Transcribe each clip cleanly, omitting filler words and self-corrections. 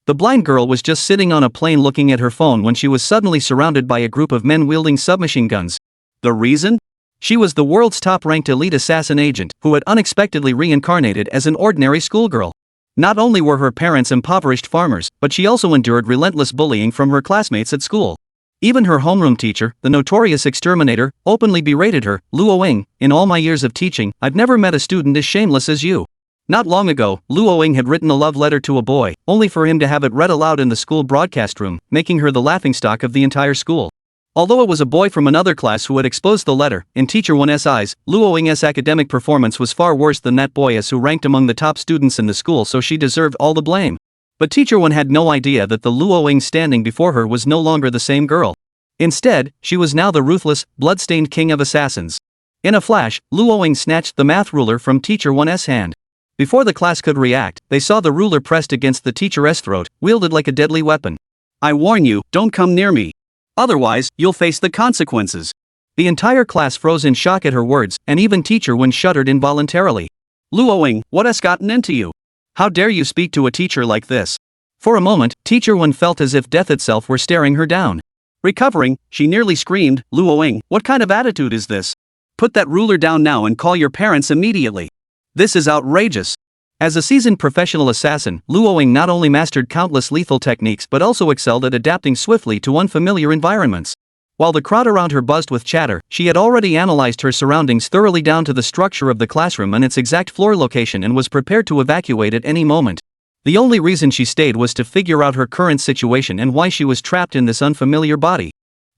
The blind girl was just sitting on a plane looking at her phone when she was suddenly surrounded by a group of men wielding submachine guns. The reason? She was the world's top-ranked elite assassin agent who had unexpectedly reincarnated as an ordinary schoolgirl. Not only were her parents impoverished farmers, but she also endured relentless bullying from her classmates at school. Even her homeroom teacher, the notorious exterminator, openly berated her. Luo Ying, in all my years of teaching, I've never met a student as shameless as you. Not long ago, Luo Ying had written a love letter to a boy, only for him to have it read aloud in the school broadcast room, making her the laughingstock of the entire school. Although it was a boy from another class who had exposed the letter, in Teacher 1's eyes, Luo Ying's academic performance was far worse than that boy's who ranked among the top students in the school, so she deserved all the blame. But Teacher 1 had no idea that the Luo Ying standing before her was no longer the same girl. Instead, she was now the ruthless, blood-stained king of assassins. In a flash, Luo Ying snatched the math ruler from Teacher 1's hand. Before the class could react, they saw the ruler pressed against the teacher's throat, wielded like a deadly weapon. I warn you, don't come near me. Otherwise, you'll face the consequences. The entire class froze in shock at her words, and even Teacher 1 shuddered involuntarily. Luo Ying, what has gotten into you? How dare you speak to a teacher like this? For a moment, Teacher 1 felt as if death itself were staring her down. Recovering, she nearly screamed, Luo Ying, what kind of attitude is this? Put that ruler down now and call your parents immediately. This is outrageous. As a seasoned professional assassin, Luo Ying not only mastered countless lethal techniques but also excelled at adapting swiftly to unfamiliar environments. While the crowd around her buzzed with chatter, she had already analyzed her surroundings thoroughly down to the structure of the classroom and its exact floor location and was prepared to evacuate at any moment. The only reason she stayed was to figure out her current situation and why she was trapped in this unfamiliar body.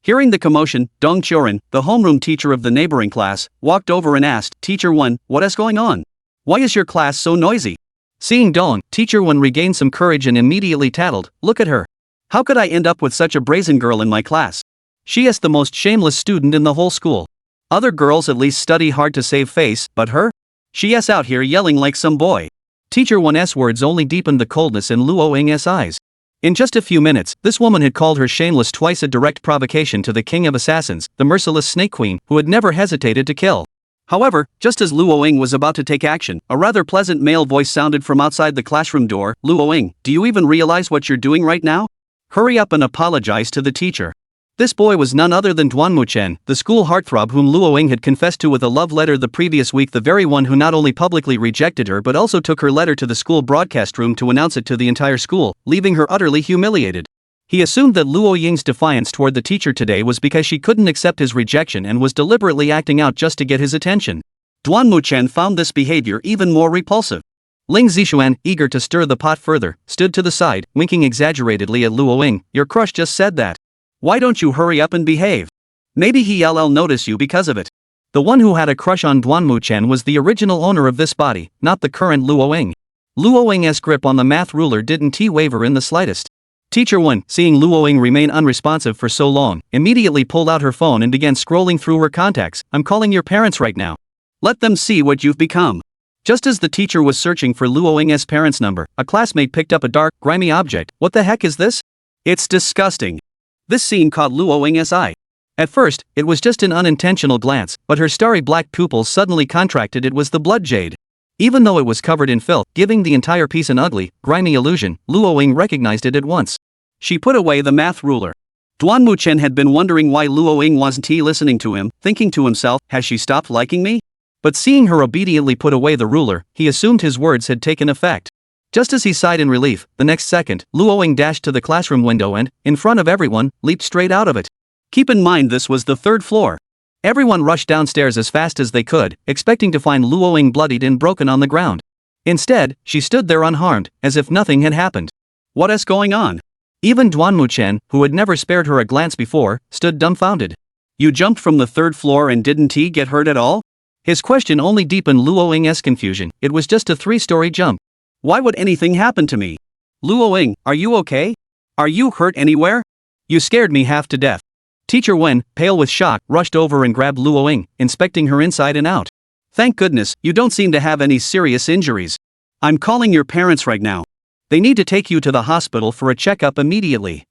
Hearing the commotion, Dong Chorin, the homeroom teacher of the neighboring class, walked over and asked, Teacher 1, what is going on? Why is your class so noisy? Seeing Dong, Teacher 1 regained some courage and immediately tattled, look at her. How could I end up with such a brazen girl in my class? She is the most shameless student in the whole school. Other girls at least study hard to save face, but her? She is out here yelling like some boy. Teacher 1's words only deepened the coldness in Luo Ying's eyes. In just a few minutes, this woman had called her shameless twice, a direct provocation to the king of assassins, the merciless Snake Queen, who had never hesitated to kill. However, just as Luo Ying was about to take action, a rather pleasant male voice sounded from outside the classroom door. Luo Ying, do you even realize what you're doing right now? Hurry up and apologize to the teacher. This boy was none other than Duanmu Chen, the school heartthrob whom Luo Ying had confessed to with a love letter the previous week, the very one who not only publicly rejected her but also took her letter to the school broadcast room to announce it to the entire school, leaving her utterly humiliated. He assumed that Luo Ying's defiance toward the teacher today was because she couldn't accept his rejection and was deliberately acting out just to get his attention. Duanmu Chen found this behavior even more repulsive. Ling Zixuan, eager to stir the pot further, stood to the side, winking exaggeratedly at Luo Ying. Your crush just said that. Why don't you hurry up and behave? Maybe he'll notice you because of it. The one who had a crush on Duanmu Chen was the original owner of this body, not the current Luo Ying. Luo Ying's grip on the math ruler didn't waver in the slightest. Teacher 1, seeing Luo Ying remain unresponsive for so long, immediately pulled out her phone and began scrolling through her contacts. I'm calling your parents right now. Let them see what you've become. Just as the teacher was searching for Luo Ying's parents' number, a classmate picked up a dark, grimy object. What the heck is this? It's disgusting. This scene caught Luo Ying's eye. At first, it was just an unintentional glance, but her starry black pupils suddenly contracted. It was the blood jade. Even though it was covered in filth, giving the entire piece an ugly, grimy illusion, Luo Ying recognized it at once. She put away the math ruler. Duanmu Chen had been wondering why Luo Ying wasn't listening to him, thinking to himself, has she stopped liking me? But seeing her obediently put away the ruler, he assumed his words had taken effect. Just as he sighed in relief, the next second, Luo Ying dashed to the classroom window and, in front of everyone, leaped straight out of it. Keep in mind this was the 3rd floor. Everyone rushed downstairs as fast as they could, expecting to find Luo Ying bloodied and broken on the ground. Instead, she stood there unharmed, as if nothing had happened. What is going on? Even Duanmu Chen, who had never spared her a glance before, stood dumbfounded. You jumped from the 3rd floor and didn't get hurt at all? His question only deepened Luo Ying's confusion. It was just a 3-story jump. Why would anything happen to me? Luo Ying, are you okay? Are you hurt anywhere? You scared me half to death. Teacher Wen, pale with shock, rushed over and grabbed Luo Ying, inspecting her inside and out. Thank goodness, you don't seem to have any serious injuries. I'm calling your parents right now. They need to take you to the hospital for a checkup immediately.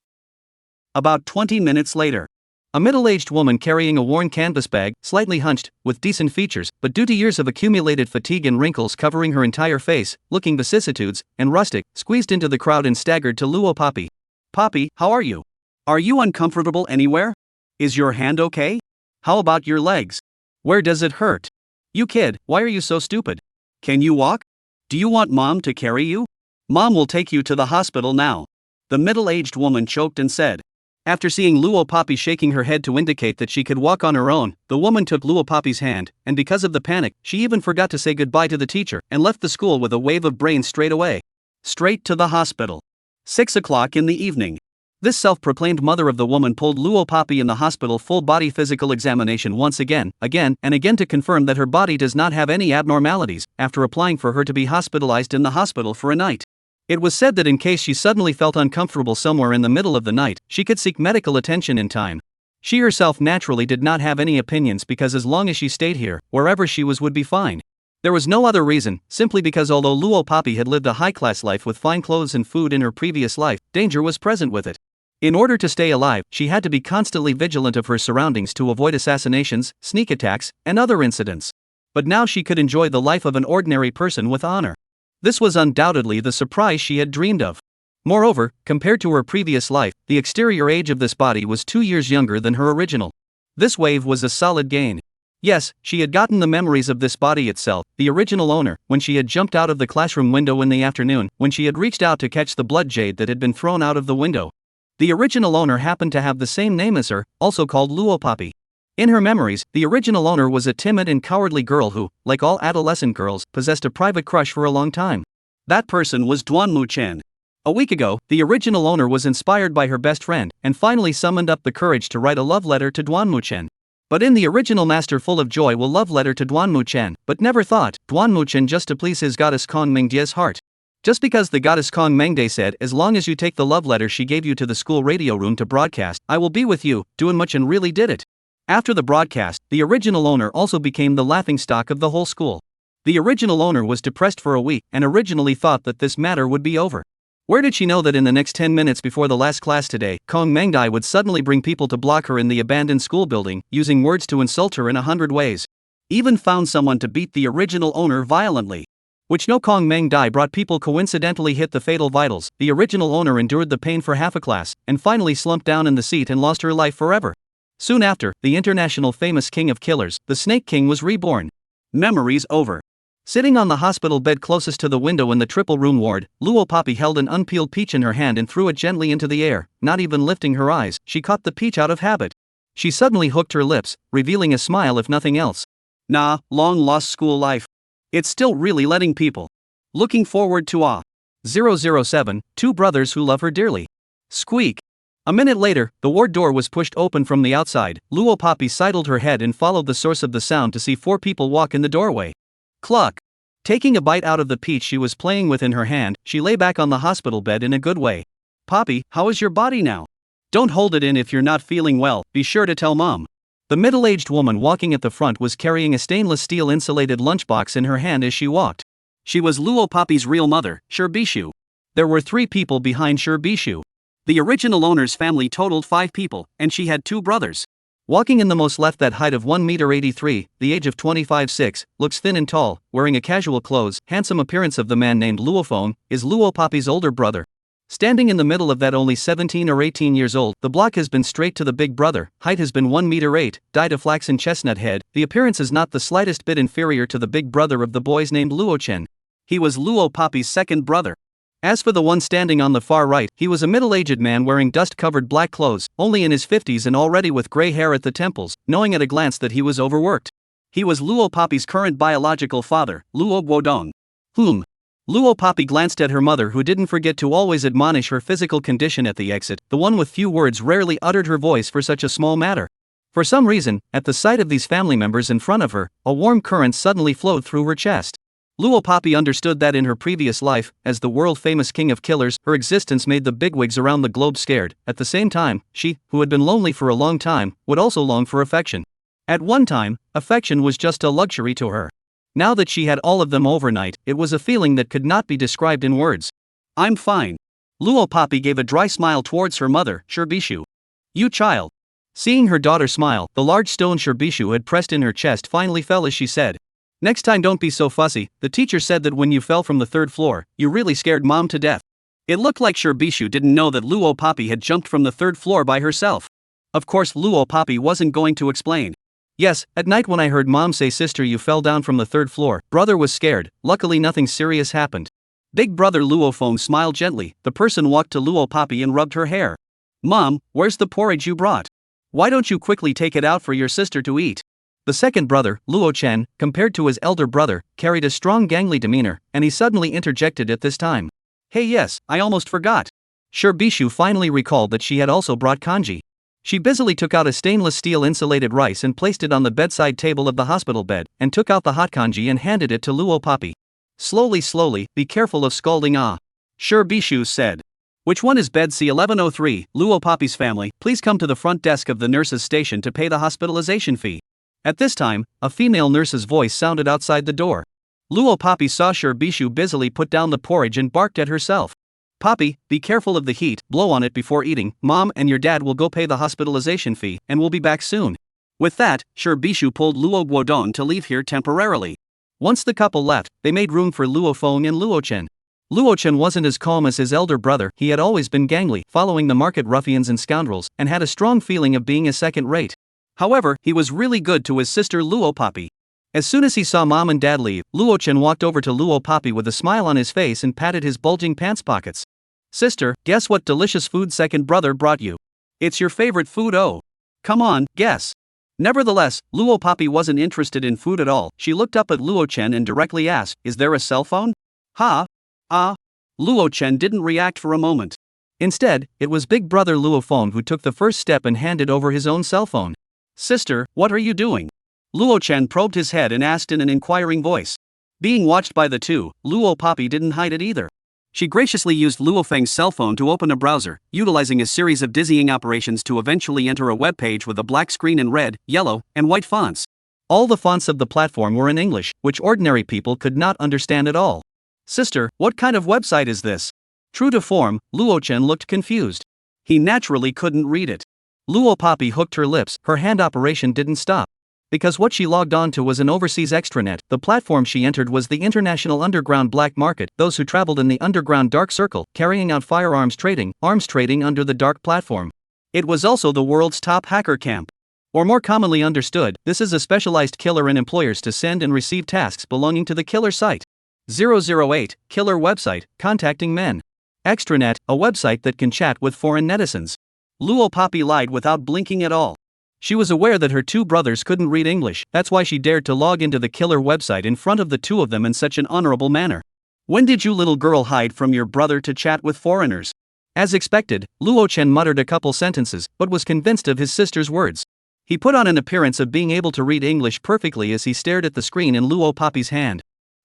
About 20 minutes later. A middle-aged woman carrying a worn canvas bag, slightly hunched, with decent features, but due to years of accumulated fatigue and wrinkles covering her entire face, looking vicissitudes and rustic, squeezed into the crowd and staggered to Luo Poppy. "Poppy, how are you? Are you uncomfortable anywhere? Is your hand okay? How about your legs? Where does it hurt? You kid, why are you so stupid? Can you walk? Do you want mom to carry you? Mom will take you to the hospital now," the middle-aged woman choked and said. After seeing Luo Poppy shaking her head to indicate that she could walk on her own, the woman took Luo Poppy's hand, and because of the panic, she even forgot to say goodbye to the teacher and left the school with a wave of brains straight away. Straight to the hospital. 6 o'clock in the evening. This self-proclaimed mother of the woman pulled Luo Poppy in the hospital full-body physical examination once again and again to confirm that her body does not have any abnormalities, after applying for her to be hospitalized in the hospital for a night. It was said that in case she suddenly felt uncomfortable somewhere in the middle of the night, she could seek medical attention in time. She herself naturally did not have any opinions because as long as she stayed here, wherever she was would be fine. There was no other reason, simply because although Luo Poppy had lived a high-class life with fine clothes and food in her previous life, danger was present with it. In order to stay alive, she had to be constantly vigilant of her surroundings to avoid assassinations, sneak attacks, and other incidents. But now she could enjoy the life of an ordinary person with honor. This was undoubtedly the surprise she had dreamed of. Moreover, compared to her previous life, the exterior age of this body was 2 years younger than her original. This wave was a solid gain. Yes, she had gotten the memories of this body itself, the original owner, when she had jumped out of the classroom window in the afternoon, when she had reached out to catch the blood jade that had been thrown out of the window. The original owner happened to have the same name as her, also called Luo Poppy. In her memories, the original owner was a timid and cowardly girl who, like all adolescent girls, possessed a private crush for a long time. That person was Duanmu Chen. A week ago, the original owner was inspired by her best friend, and finally summoned up the courage to write a love letter to Duanmu Chen. But in the original master full of joy will love letter to Duanmu Chen, but never thought, Duanmu Chen just to please his goddess Kong Mengde's heart. Just because the goddess Kong Mengde said as long as you take the love letter she gave you to the school radio room to broadcast, I will be with you, Duanmu Chen really did it. After the broadcast, the original owner also became the laughingstock of the whole school. The original owner was depressed for a week and originally thought that this matter would be over. Where did she know that in the next 10 minutes before the last class today, Kong Mengde would suddenly bring people to block her in the abandoned school building, using words to insult her in 100 ways. Even found someone to beat the original owner violently. Which no Kong Mengde brought people coincidentally hit the fatal vitals. The original owner endured the pain for half a class, and finally slumped down in the seat and lost her life forever. Soon after, the international famous king of killers, the Snake King was reborn. Memories over. Sitting on the hospital bed closest to the window in the triple-room ward, Luo Poppy held an unpeeled peach in her hand and threw it gently into the air, not even lifting her eyes. She caught the peach out of habit. She suddenly hooked her lips, revealing a smile if nothing else. Nah, long-lost school life. It's still really letting people. Looking forward to 007, two brothers who love her dearly. Squeak. A minute later, the ward door was pushed open from the outside. Luo Poppy sidled her head and followed the source of the sound to see 4 people walk in the doorway. Cluck. Taking a bite out of the peach she was playing with in her hand, she lay back on the hospital bed in a good way. Poppy, how is your body now? Don't hold it in if you're not feeling well, be sure to tell mom. The middle-aged woman walking at the front was carrying a stainless steel insulated lunchbox in her hand as she walked. She was Luo Poppy's real mother, Shirbishu. There were 3 people behind Shirbishu. The original owner's family totaled 5 people, and she had 2 brothers. Walking in the most left, that height of 1.83 m, the age of 25-6, looks thin and tall, wearing a casual clothes, handsome appearance of the man named Luofeng, is Luo Poppy's older brother. Standing in the middle of that only 17 or 18 years old, the block has been straight to the big brother, height has been 1.8 m, dyed a flaxen chestnut head, the appearance is not the slightest bit inferior to the big brother of the boys named Luo Chen. He was Luo Poppy's second brother. As for the one standing on the far right, he was a middle-aged man wearing dust-covered black clothes, only in his 50s and already with gray hair at the temples, knowing at a glance that he was overworked. He was Luo Poppy's current biological father, Luo Guodong. Luo Poppy glanced at her mother, who didn't forget to always admonish her physical condition at the exit. The one with few words rarely uttered her voice for such a small matter. For some reason, at the sight of these family members in front of her, a warm current suddenly flowed through her chest. Luo Poppy understood that in her previous life, as the world-famous king of killers, her existence made the bigwigs around the globe scared. At the same time, she, who had been lonely for a long time, would also long for affection. At one time, affection was just a luxury to her. Now that she had all of them overnight, it was a feeling that could not be described in words. I'm fine. Luo Poppy gave a dry smile towards her mother, Shirbishu. You child. Seeing her daughter smile, the large stone Shirbishu had pressed in her chest finally fell as she said, "Next time don't be so fussy, the teacher said that when you fell from the third floor, you really scared Mom to death." It looked like Shirbishu didn't know that Luo Papi had jumped from the third floor by herself. Of course Luo Papi wasn't going to explain. "Yes, at night when I heard Mom say sister you fell down from the third floor, brother was scared, luckily nothing serious happened." Big brother Luofeng smiled gently. The person walked to Luo Papi and rubbed her hair. "Mom, where's the porridge you brought? Why don't you quickly take it out for your sister to eat?" The second brother, Luo Chen, compared to his elder brother, carried a strong gangly demeanor, and he suddenly interjected at this time. "Hey yes, I almost forgot." Shirbishu finally recalled that she had also brought kanji. She busily took out a stainless steel insulated rice and placed it on the bedside table of the hospital bed, and took out the hot kanji and handed it to Luo Papi. Slowly, be careful of scalding Shirbishu said. "Which one is bed C1103, Luo Papi's family, please come to the front desk of the nurse's station to pay the hospitalization fee." At this time, a female nurse's voice sounded outside the door. Luo Papi saw Shirbishu busily put down the porridge and barked at herself. "Papi, be careful of the heat, blow on it before eating, Mom and your dad will go pay the hospitalization fee, and we'll be back soon." With that, Shirbishu pulled Luo Guodong to leave here temporarily. Once the couple left, they made room for Luofeng and Luochen. Luochen wasn't as calm as his elder brother, he had always been gangly, following the market ruffians and scoundrels, and had a strong feeling of being a second-rate. However, he was really good to his sister Luo Papi. As soon as he saw Mom and Dad leave, Luochen walked over to Luo Papi with a smile on his face and patted his bulging pants pockets. "Sister, guess what delicious food second brother brought you? It's your favorite food, oh. Come on, guess." Nevertheless, Luo Papi wasn't interested in food at all. She looked up at Luochen and directly asked, "Is there a cell phone?" "Ha? Luochen didn't react for a moment. Instead, it was big brother Luofeng who took the first step and handed over his own cell phone. "Sister, what are you doing?" Luochen probed his head and asked in an inquiring voice. Being watched by the two, Luo Papi didn't hide it either. She graciously used Luofeng's cell phone to open a browser, utilizing a series of dizzying operations to eventually enter a web page with a black screen in red, yellow, and white fonts. All the fonts of the platform were in English, which ordinary people could not understand at all. "Sister, what kind of website is this?" True to form, Luochen looked confused. He naturally couldn't read it. Luo Papi hooked her lips, her hand operation didn't stop. Because what she logged on to was an overseas extranet, the platform she entered was the international underground black market, those who traveled in the underground dark circle, carrying out firearms trading, arms trading under the dark platform. It was also the world's top hacker camp. Or more commonly understood, this is a specialized killer and employers to send and receive tasks belonging to the killer site. 008, killer website, contacting men. Extranet, a website that can chat with foreign netizens. Luo Papi lied without blinking at all. She was aware that her two brothers couldn't read English, that's why she dared to log into the killer website in front of the two of them in such an honorable manner. "When did you little girl hide from your brother to chat with foreigners?" As expected, Luochen muttered a couple sentences, but was convinced of his sister's words. He put on an appearance of being able to read English perfectly as he stared at the screen in Luo Papi's hand.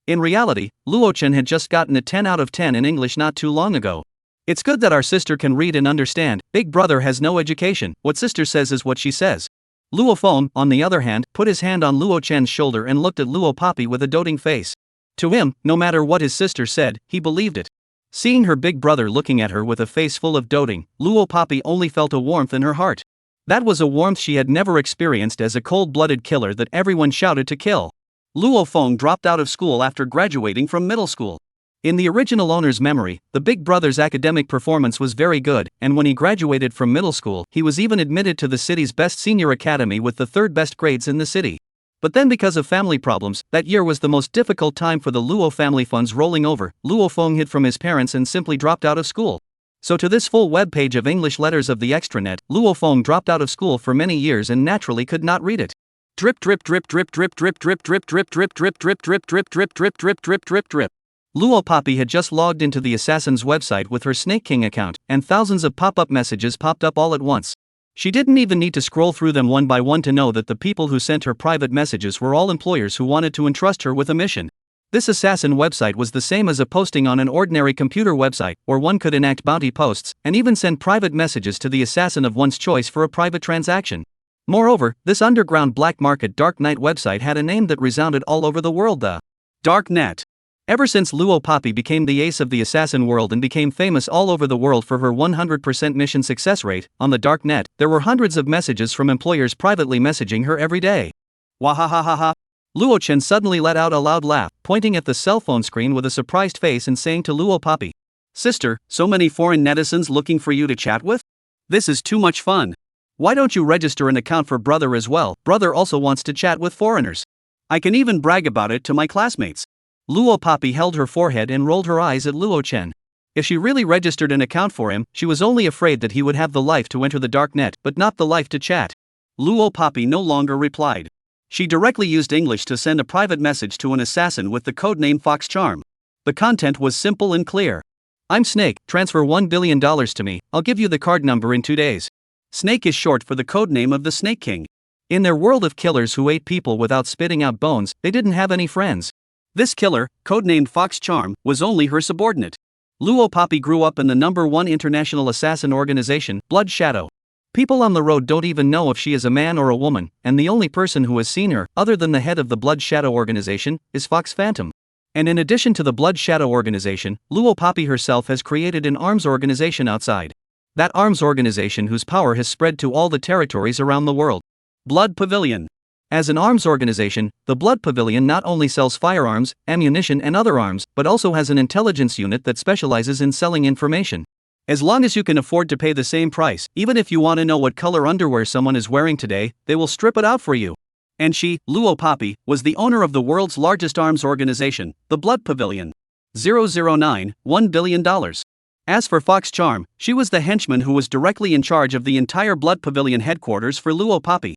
In reality, Luochen had just gotten a 10 out of 10 in English not too long ago. "It's good that our sister can read and understand, big brother has no education, what sister says is what she says." Luofeng, on the other hand, put his hand on Luochen's shoulder and looked at Luo Papi with a doting face. To him, no matter what his sister said, he believed it. Seeing her big brother looking at her with a face full of doting, Luo Papi only felt a warmth in her heart. That was a warmth she had never experienced as a cold-blooded killer that everyone shouted to kill. Luofeng dropped out of school after graduating from middle school. In the original owner's memory, the big brother's academic performance was very good, and when he graduated from middle school, he was even admitted to the city's best senior academy with the third best grades in the city. But then because of family problems, that year was the most difficult time for the Luo family funds rolling over. Luofeng hid from his parents and simply dropped out of school. So to this full web page of English letters of the extranet, Luofeng dropped out of school for many years and naturally could not read it. Drip drip drip drip drip drip drip drip drip drip drip drip drip drip drip drip drip drip drip drip. Luo Papi had just logged into the Assassin's website with her Snake King account, and thousands of pop-up messages popped up all at once. She didn't even need to scroll through them one by one to know that the people who sent her private messages were all employers who wanted to entrust her with a mission. This Assassin website was the same as a posting on an ordinary computer website, where one could enact bounty posts, and even send private messages to the assassin of one's choice for a private transaction. Moreover, this underground black market dark night website had a name that resounded all over the world: the Dark Net. Ever since Luo Poppy became the ace of the assassin world and became famous all over the world for her 100% mission success rate, on the dark net, there were hundreds of messages from employers privately messaging her every day. Wahahaha. Luo Chen suddenly let out a loud laugh, pointing at the cell phone screen with a surprised face and saying to Luo Poppy, "Sister, so many foreign netizens looking for you to chat with? This is too much fun. Why don't you register an account for Brother as well? Brother also wants to chat with foreigners. I can even brag about it to my classmates." Luo Poppy held her forehead and rolled her eyes at Luo Chen. If she really registered an account for him, she was only afraid that he would have the life to enter the dark net, but not the life to chat. Luo Poppy no longer replied. She directly used English to send a private message to an assassin with the codename Fox Charm. The content was simple and clear. "I'm Snake, transfer $1 billion to me, I'll give you the card number in 2 days. Snake is short for the codename of the Snake King. In their world of killers who ate people without spitting out bones, they didn't have any friends. This killer, codenamed Fox Charm, was only her subordinate. Luo Poppy grew up in the #1 international assassin organization, Blood Shadow. People on the road don't even know if she is a man or a woman, and the only person who has seen her, other than the head of the Blood Shadow organization, is Fox Phantom. And in addition to the Blood Shadow organization, Luo Poppy herself has created an arms organization outside. That arms organization whose power has spread to all the territories around the world. Blood Pavilion. As an arms organization, the Blood Pavilion not only sells firearms, ammunition and other arms, but also has an intelligence unit that specializes in selling information. As long as you can afford to pay the same price, even if you want to know what color underwear someone is wearing today, they will strip it out for you. And she, Luo Poppy, was the owner of the world's largest arms organization, the Blood Pavilion. 009, $1 billion. As for Fox Charm, she was the henchman who was directly in charge of the entire Blood Pavilion headquarters for Luo Poppy.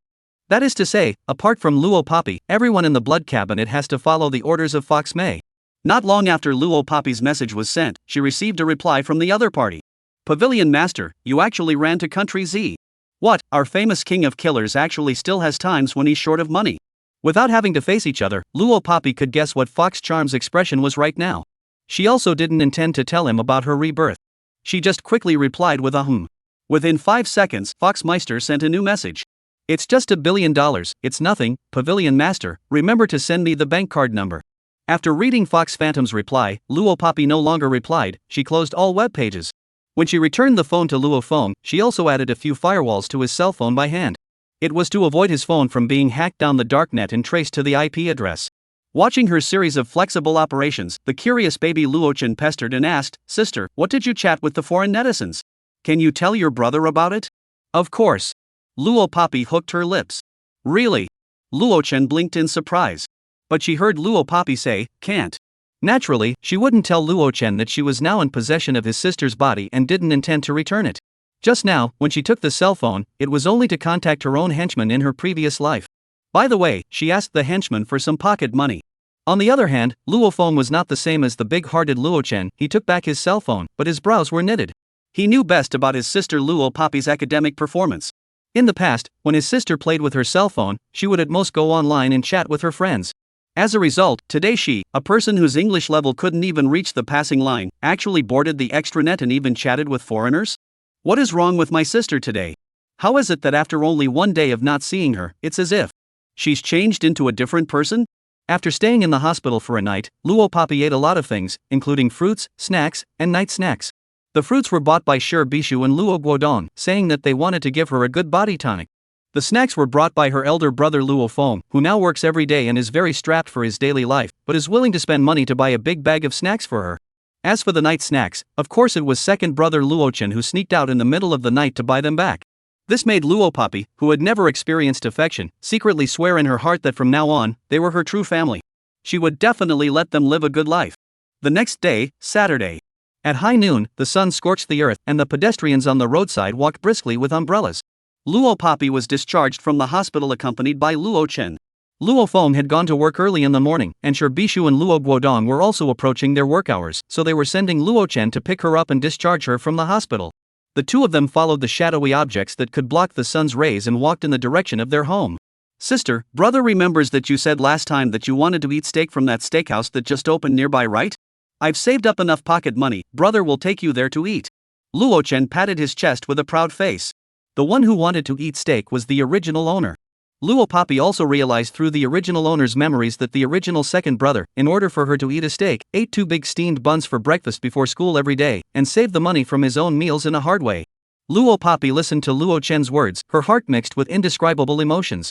That is to say, apart from Luo Poppy, everyone in the Blood Cabinet has to follow the orders of Fox May. Not long after Luo Poppy's message was sent, she received a reply from the other party. "Pavilion Master, you actually ran to Country Z. What, our famous king of killers actually still has times when he's short of money." Without having to face each other, Luo Poppy could guess what Fox Charm's expression was right now. She also didn't intend to tell him about her rebirth. She just quickly replied with a hmm. Within 5 seconds, Fox Meister sent a new message. "It's just $1 billion, it's nothing, Pavilion Master, remember to send me the bank card number." After reading Fox Phantom's reply, Luo Poppy no longer replied, she closed all web pages. When she returned the phone to Luo Phone, she also added a few firewalls to his cell phone by hand. It was to avoid his phone from being hacked down the darknet and traced to the IP address. Watching her series of flexible operations, the curious baby Luo Chen pestered and asked, "Sister, what did you chat with the foreign netizens? Can you tell your brother about it?" "Of course." Luo Poppy hooked her lips. "Really?" Luo Chen blinked in surprise. But she heard Luo Poppy say, "Can't." Naturally, she wouldn't tell Luo Chen that she was now in possession of his sister's body and didn't intend to return it. Just now, when she took the cell phone, it was only to contact her own henchman in her previous life. By the way, she asked the henchman for some pocket money. On the other hand, Luo Phone was not the same as the big-hearted Luo Chen. He took back his cell phone, but his brows were knitted. He knew best about his sister Luo Poppy's academic performance. In the past, when his sister played with her cell phone, she would at most go online and chat with her friends. As a result, today she, a person whose English level couldn't even reach the passing line, actually boarded the extranet and even chatted with foreigners? What is wrong with my sister today? How is it that after only 1 day of not seeing her, it's as if she's changed into a different person? After staying in the hospital for a night, Luo Poppy ate a lot of things, including fruits, snacks, and night snacks. The fruits were bought by Shi Bishu and Luo Guodong, saying that they wanted to give her a good body tonic. The snacks were brought by her elder brother Luo Feng, who now works every day and is very strapped for his daily life, but is willing to spend money to buy a big bag of snacks for her. As for the night snacks, of course it was second brother Luo Chen who sneaked out in the middle of the night to buy them back. This made Luo Poppy, who had never experienced affection, secretly swear in her heart that from now on, they were her true family. She would definitely let them live a good life. The next day, Saturday. At high noon, the sun scorched the earth and the pedestrians on the roadside walked briskly with umbrellas. Luo Poppy was discharged from the hospital accompanied by Luo Chen. Luo Feng had gone to work early in the morning, and Shi Bishu and Luo Guodong were also approaching their work hours, so they were sending Luo Chen to pick her up and discharge her from the hospital. The two of them followed the shadowy objects that could block the sun's rays and walked in the direction of their home. "Sister, brother remembers that you said last time that you wanted to eat steak from that steakhouse that just opened nearby, right? I've saved up enough pocket money, brother will take you there to eat." Luo Chen patted his chest with a proud face. The one who wanted to eat steak was the original owner. Luo Papi also realized through the original owner's memories that the original second brother, in order for her to eat a steak, ate 2 big steamed buns for breakfast before school every day, and saved the money from his own meals in a hard way. Luo Papi listened to Luo Chen's words, her heart mixed with indescribable emotions.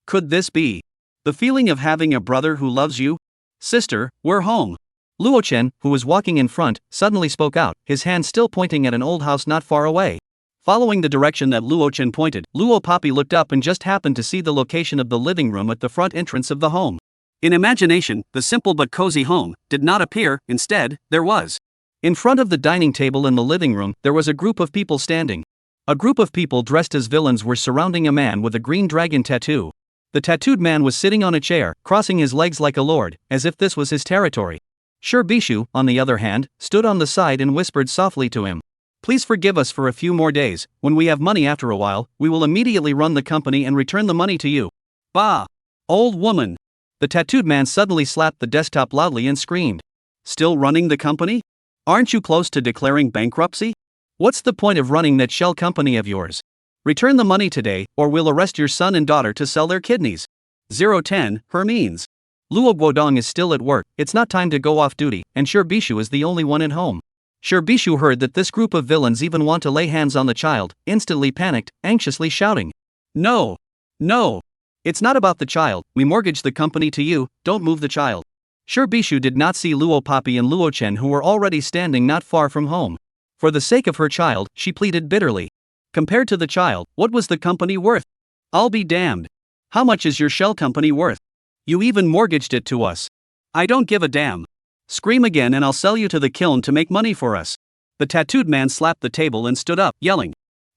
Could this be the feeling of having a brother who loves you? Sister, we're home. Luo Chen, who was walking in front, suddenly spoke out, his hand still pointing at an old house not far away. Following the direction that Luo Chen pointed, Luo Papi looked up and just happened to see the location of the living room at the front entrance of the home. In imagination, the simple but cozy home did not appear, instead, there was. In front of the dining table in the living room, there was a group of people standing. A group of people dressed as villains were surrounding a man with a green dragon tattoo. The tattooed man was sitting on a chair, crossing his legs like a lord, as if this was his territory. Bishu, on the other hand, stood on the side and whispered softly to him. Please forgive us for a few more days. When we have money after a while, we will immediately run the company and return the money to you. Bah! Old woman! The tattooed man suddenly slapped the desktop loudly and screamed. Still running the company? Aren't you close to declaring bankruptcy? What's the point of running that shell company of yours? Return the money today, or we'll arrest your son and daughter to sell their kidneys. 010, her means. Luo Guodong is still at work, it's not time to go off duty, and Bishu is the only one at home. Bishu heard that this group of villains even want to lay hands on the child, instantly panicked, anxiously shouting. No! No! It's not about the child, we mortgaged the company to you, don't move the child. Bishu did not see Luo Papi and Luo Chen, who were already standing not far from home. For the sake of her child, she pleaded bitterly. Compared to the child, what was the company worth? I'll be damned. How much is your shell company worth? You even mortgaged it to us. I don't give a damn. Scream again and I'll sell you to the kiln to make money for us. The tattooed man slapped the table and stood up, yelling.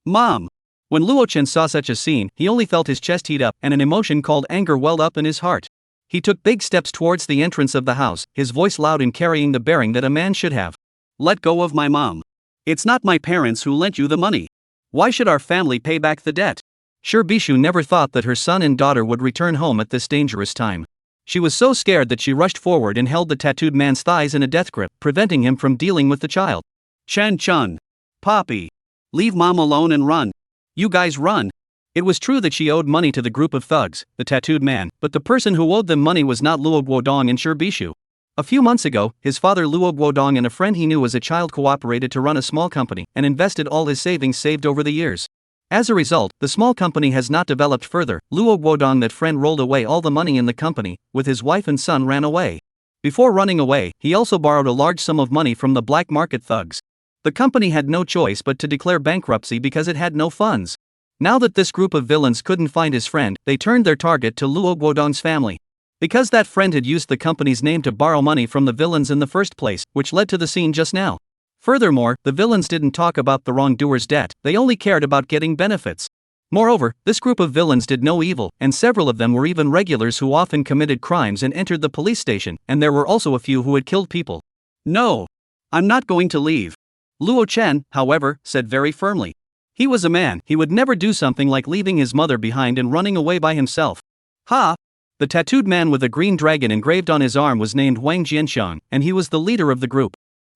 Mom! When Luo Chen saw such a scene, he only felt his chest heat up and an emotion called anger welled up in his heart. He took big steps towards the entrance of the house, his voice loud and carrying the bearing that a man should have. Let go of my mom. It's not my parents who lent you the money. Why should our family pay back the debt? Bishu never thought that her son and daughter would return home at this dangerous time. She was so scared that she rushed forward and held the tattooed man's thighs in a death grip, preventing him from dealing with the child. Chen Chun. Papi. Leave mom alone and run. You guys run. It was true that she owed money to the group of thugs, the tattooed man, but the person who owed them money was not Luo Guodong and Bishu. A few months ago, his father Luo Guodong and a friend he knew as a child cooperated to run a small company and invested all his savings saved over the years. As a result, the small company has not developed further. Luo Guodong, that friend, rolled away all the money in the company, with his wife and son ran away. Before running away, he also borrowed a large sum of money from the black market thugs. The company had no choice but to declare bankruptcy because it had no funds. Now that this group of villains couldn't find his friend, they turned their target to Luo Guodong's family. Because that friend had used the company's name to borrow money from the villains in the first place, which led to the scene just now. Furthermore, the villains didn't talk about the wrongdoer's debt, they only cared about getting benefits. Moreover, this group of villains did no evil, and several of them were even regulars who often committed crimes and entered the police station, and there were also a few who had killed people. No! I'm not going to leave. Luo Chen, however, said very firmly. He was a man, he would never do something like leaving his mother behind and running away by himself. Ha! The tattooed man with a green dragon engraved on his arm was named Wang Jianxiang, and he was the leader of the group.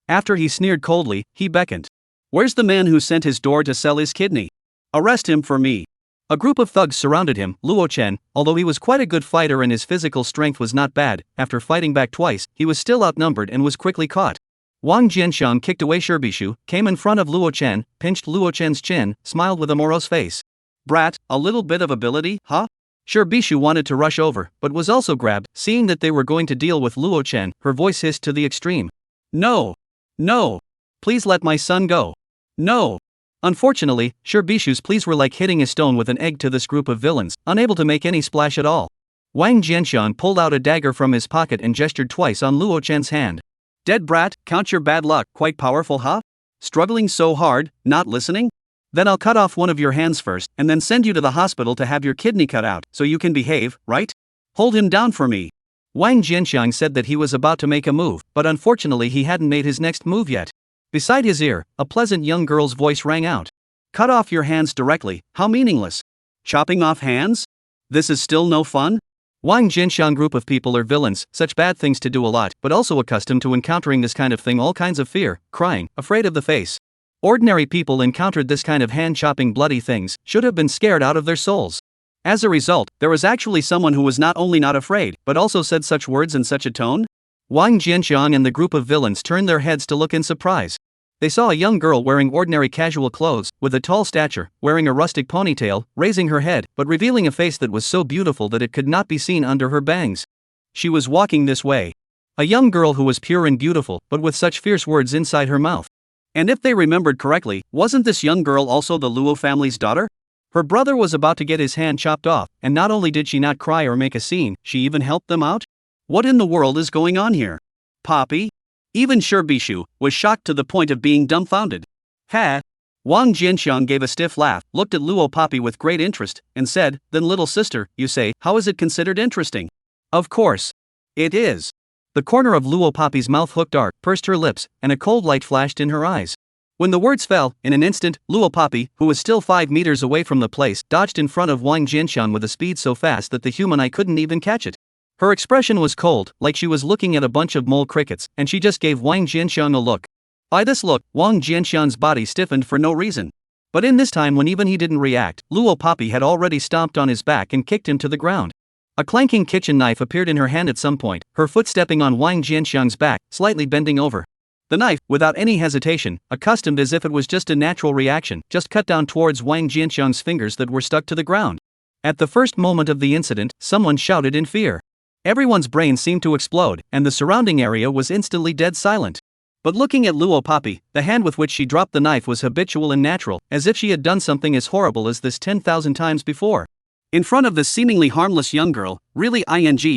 After he sneered coldly, he beckoned. Where's the man who sent his daughter to sell his kidney? Arrest him for me. A group of thugs surrounded him. Luo Chen, although he was quite a good fighter and his physical strength was not bad, after fighting back twice, he was still outnumbered and was quickly caught. Wang Jianxiang kicked away Bishu, came in front of Luo Chen, pinched Luo Chen's chin, smiled with a morose face. Brat, a little bit of ability, huh? Bishu wanted to rush over, but was also grabbed, seeing that they were going to deal with Luo Chen, her voice hissed to the extreme. No! No! Please let my son go. No! Unfortunately, Bishu's pleas were like hitting a stone with an egg to this group of villains, unable to make any splash at all. Wang Jianxiang pulled out a dagger from his pocket and gestured twice on Luo Chen's hand. Dead brat, count your bad luck, quite powerful, huh? Struggling so hard, not listening? Then I'll cut off one of your hands first, and then send you to the hospital to have your kidney cut out, so you can behave, right? Hold him down for me. Wang Jianxiang said that he was about to make a move, but unfortunately he hadn't made his next move yet. Beside his ear, a pleasant young girl's voice rang out. Cut off your hands directly, how meaningless. Chopping off hands? This is still no fun? Wang Jianxiang group of people are villains, such bad things to do a lot, but also accustomed to encountering this kind of thing, all kinds of fear, crying, afraid of the face. Ordinary people encountered this kind of hand-chopping bloody things, should have been scared out of their souls. As a result, there was actually someone who was not only not afraid, but also said such words in such a tone? Wang Jianxiang and the group of villains turned their heads to look in surprise. They saw a young girl wearing ordinary casual clothes, with a tall stature, wearing a rustic ponytail, raising her head, but revealing a face that was so beautiful that it could not be seen under her bangs. She was walking this way. A young girl who was pure and beautiful, but with such fierce words inside her mouth. And if they remembered correctly, wasn't this young girl also the Luo family's daughter? Her brother was about to get his hand chopped off, and not only did she not cry or make a scene, she even helped them out? What in the world is going on here? Poppy? Even Bishu was shocked to the point of being dumbfounded. Ha! Wang Jianxiang gave a stiff laugh, looked at Luo Poppy with great interest, and said, "Then little sister, you say, how is it considered interesting?" "Of course. It is." The corner of Luo Poppy's mouth hooked dark, pursed her lips, and a cold light flashed in her eyes. When the words fell, in an instant, Luo Poppy, who was still 5 meters away from the place, dodged in front of Wang Jianxiang with a speed so fast that the human eye couldn't even catch it. Her expression was cold, like she was looking at a bunch of mole crickets, and she just gave Wang Jianxiang a look. By this look, Wang Jianxiang's body stiffened for no reason. But in this time when even he didn't react, Luo Poppy had already stomped on his back and kicked him to the ground. A clanking kitchen knife appeared in her hand at some point, her foot stepping on Wang Jianxiang's back, slightly bending over. The knife, without any hesitation, accustomed as if it was just a natural reaction, just cut down towards Wang Jianxiang's fingers that were stuck to the ground. At the first moment of the incident, someone shouted in fear. Everyone's brain seemed to explode, and the surrounding area was instantly dead silent. But looking at Luo Poppy, the hand with which she dropped the knife was habitual and natural, as if she had done something as horrible as this 10,000 times before. In front of this seemingly harmless young girl, really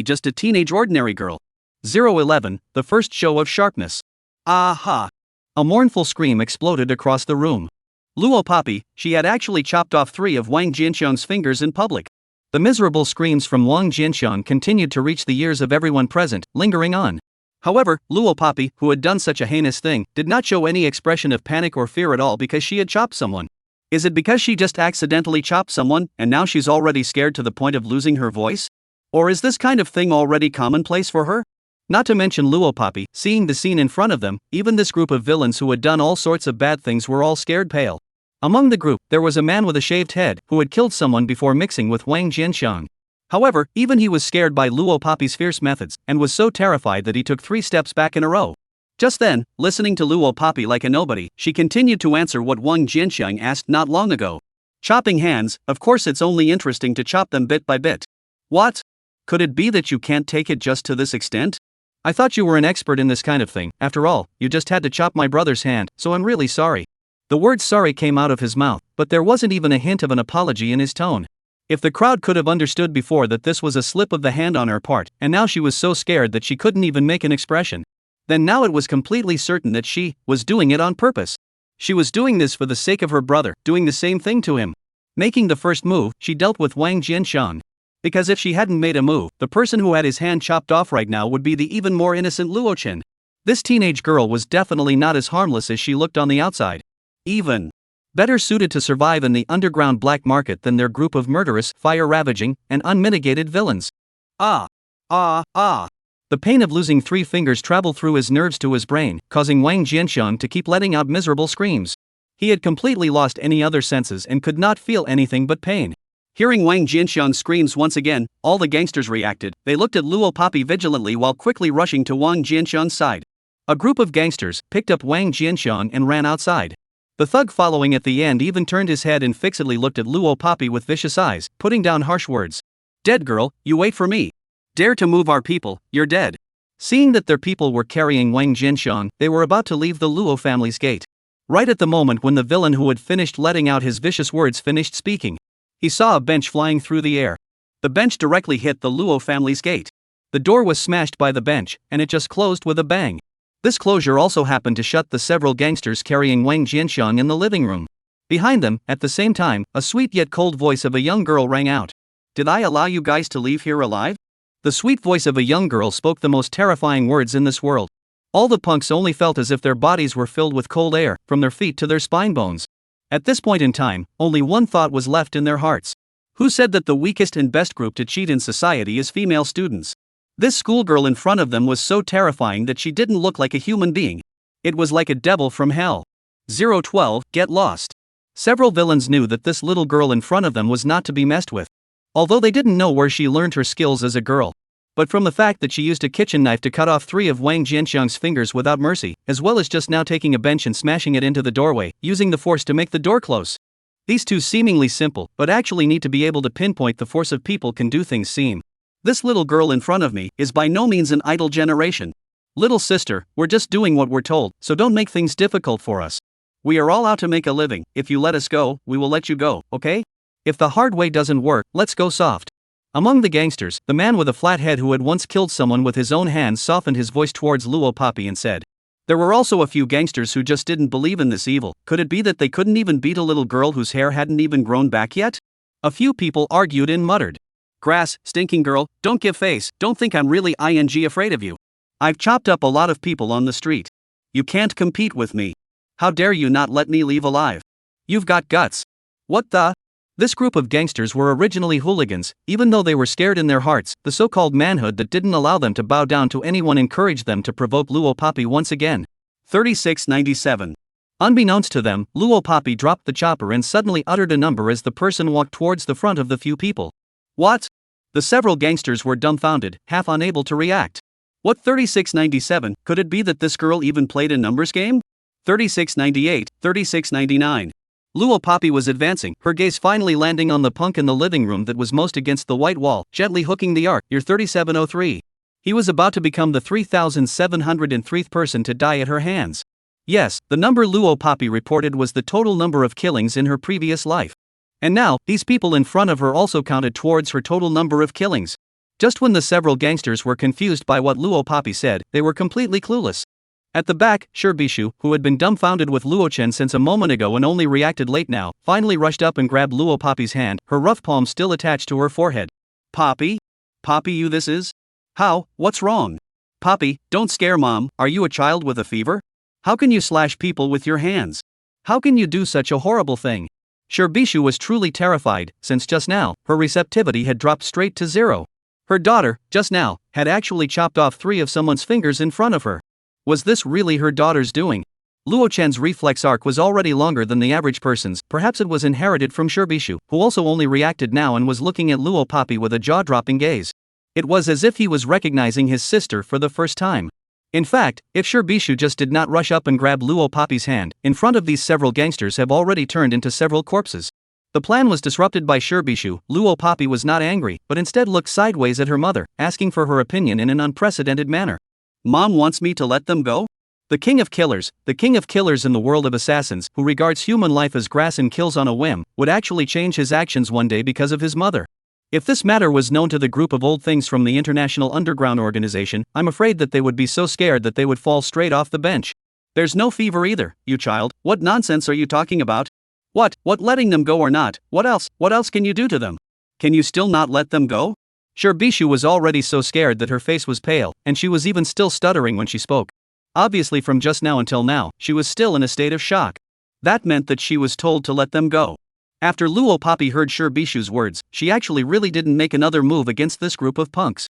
just a teenage ordinary girl. 011, the first show of sharpness. Aha! A mournful scream exploded across the room. Luo Poppy, she had actually chopped off 3 of Wang Jianxiang's fingers in public. The miserable screams from Wang Jianxiang continued to reach the ears of everyone present, lingering on. However, Luo Poppy, who had done such a heinous thing, did not show any expression of panic or fear at all because she had chopped someone. Is it because she just accidentally chopped someone, and now she's already scared to the point of losing her voice? Or is this kind of thing already commonplace for her? Not to mention Luo Poppy, seeing the scene in front of them, even this group of villains who had done all sorts of bad things were all scared pale. Among the group, there was a man with a shaved head, who had killed someone before mixing with Wang Jianxiang. However, even he was scared by Luo Poppy's fierce methods, and was so terrified that he took 3 steps back in a row. Just then, listening to Luo Poppy like a nobody, she continued to answer what Wang Jianxiang asked not long ago. Chopping hands, of course it's only interesting to chop them bit by bit. What? Could it be that you can't take it just to this extent? I thought you were an expert in this kind of thing. After all, you just had to chop my brother's hand, so I'm really sorry. The word sorry came out of his mouth, but there wasn't even a hint of an apology in his tone. If the crowd could have understood before that this was a slip of the hand on her part, and now she was so scared that she couldn't even make an expression, then now it was completely certain that she was doing it on purpose. She was doing this for the sake of her brother, doing the same thing to him. Making the first move, she dealt with Wang Jianxiang. Because if she hadn't made a move, the person who had his hand chopped off right now would be the even more innocent Luo Chen. This teenage girl was definitely not as harmless as she looked on the outside. Even better suited to survive in the underground black market than their group of murderous, fire-ravaging, and unmitigated villains. Ah! The pain of losing 3 fingers traveled through his nerves to his brain, causing Wang Jianxiang to keep letting out miserable screams. He had completely lost any other senses and could not feel anything but pain. Hearing Wang Jianxiang's screams once again, all the gangsters reacted. They looked at Luo Poppy vigilantly while quickly rushing to Wang Jianxiang's side. A group of gangsters picked up Wang Jianxiang and ran outside. The thug following at the end even turned his head and fixedly looked at Luo Poppy with vicious eyes, putting down harsh words. "Dead girl, you wait for me. Dare to move our people, you're dead." Seeing that their people were carrying Wang Jianxiang, they were about to leave the Luo family's gate. Right at the moment when the villain who had finished letting out his vicious words finished speaking, he saw a bench flying through the air. The bench directly hit the Luo family's gate. The door was smashed by the bench, and it just closed with a bang. This closure also happened to shut the several gangsters carrying Wang Jianxiang in the living room. Behind them, at the same time, a sweet yet cold voice of a young girl rang out. "Did I allow you guys to leave here alive?" The sweet voice of a young girl spoke the most terrifying words in this world. All the punks only felt as if their bodies were filled with cold air, from their feet to their spine bones. At this point in time, only one thought was left in their hearts. Who said that the weakest and best group to cheat in society is female students? This schoolgirl in front of them was so terrifying that she didn't look like a human being. It was like a devil from hell. 012, get lost. Several villains knew that this little girl in front of them was not to be messed with. Although they didn't know where she learned her skills as a girl. But from the fact that she used a kitchen knife to cut off 3 of Wang Jianxiang's fingers without mercy, as well as just now taking a bench and smashing it into the doorway, using the force to make the door close. These two seemingly simple, but actually need to be able to pinpoint the force of people can do things seem. This little girl in front of me is by no means an idle generation. Little sister, we're just doing what we're told, so don't make things difficult for us. We are all out to make a living. If you let us go, we will let you go, okay? If the hard way doesn't work, let's go soft. Among the gangsters, the man with a flat head who had once killed someone with his own hands softened his voice towards Luo Papi and said. There were also a few gangsters who just didn't believe in this evil. Could it be that they couldn't even beat a little girl whose hair hadn't even grown back yet? A few people argued and muttered. Grass, stinking girl, don't give face, don't think I'm really afraid of you. I've chopped up a lot of people on the street. You can't compete with me. How dare you not let me leave alive? You've got guts. What the? This group of gangsters were originally hooligans, even though they were scared in their hearts. The so-called manhood that didn't allow them to bow down to anyone encouraged them to provoke Luo Papi once again. 3697. Unbeknownst to them, Luo Papi dropped the chopper and suddenly uttered a number as the person walked towards the front of the few people. What? The several gangsters were dumbfounded, half unable to react. What 3697, could it be that this girl even played a numbers game? 3698, 3699. Luo Papi was advancing, her gaze finally landing on the punk in the living room that was most against the white wall, gently hooking the arc, Year 3703. He was about to become the 3,703th person to die at her hands. Yes, the number Luo Papi reported was the total number of killings in her previous life. And now, these people in front of her also counted towards her total number of killings. Just when the several gangsters were confused by what Luo Papi said, they were completely clueless. At the back, Shibishu, who had been dumbfounded with Luo Chen since a moment ago and only reacted late now, finally rushed up and grabbed Luo Papi's hand, her rough palm still attached to her forehead. Papi? Papi, you this is? How? What's wrong? Papi, don't scare mom, are you a child with a fever? How can you slash people with your hands? How can you do such a horrible thing? Shibishu was truly terrified, since just now, her receptivity had dropped straight to 0. Her daughter, just now, had actually chopped off 3 of someone's fingers in front of her. Was this really her daughter's doing? Luo Chen's reflex arc was already longer than the average person's, perhaps it was inherited from Shibishu, who also only reacted now and was looking at Luo Papi with a jaw-dropping gaze. It was as if he was recognizing his sister for the first time. In fact, if Shibishu just did not rush up and grab Luo Papi's hand, in front of these several gangsters have already turned into several corpses. The plan was disrupted by Shibishu. Luo Papi was not angry, but instead looked sideways at her mother, asking for her opinion in an unprecedented manner. Mom wants me to let them go? The king of killers in the world of assassins, who regards human life as grass and kills on a whim, would actually change his actions one day because of his mother. If this matter was known to the group of old things from the International Underground Organization, I'm afraid that they would be so scared that they would fall straight off the bench. There's no fever either, you child, what nonsense are you talking about? What letting them go or not, what else can you do to them? Can you still not let them go? Shibishu was already so scared that her face was pale, and she was even still stuttering when she spoke. Obviously from just now until now, she was still in a state of shock. That meant that she was told to let them go. After Luo Papi heard Shibishu's words, she actually really didn't make another move against this group of punks.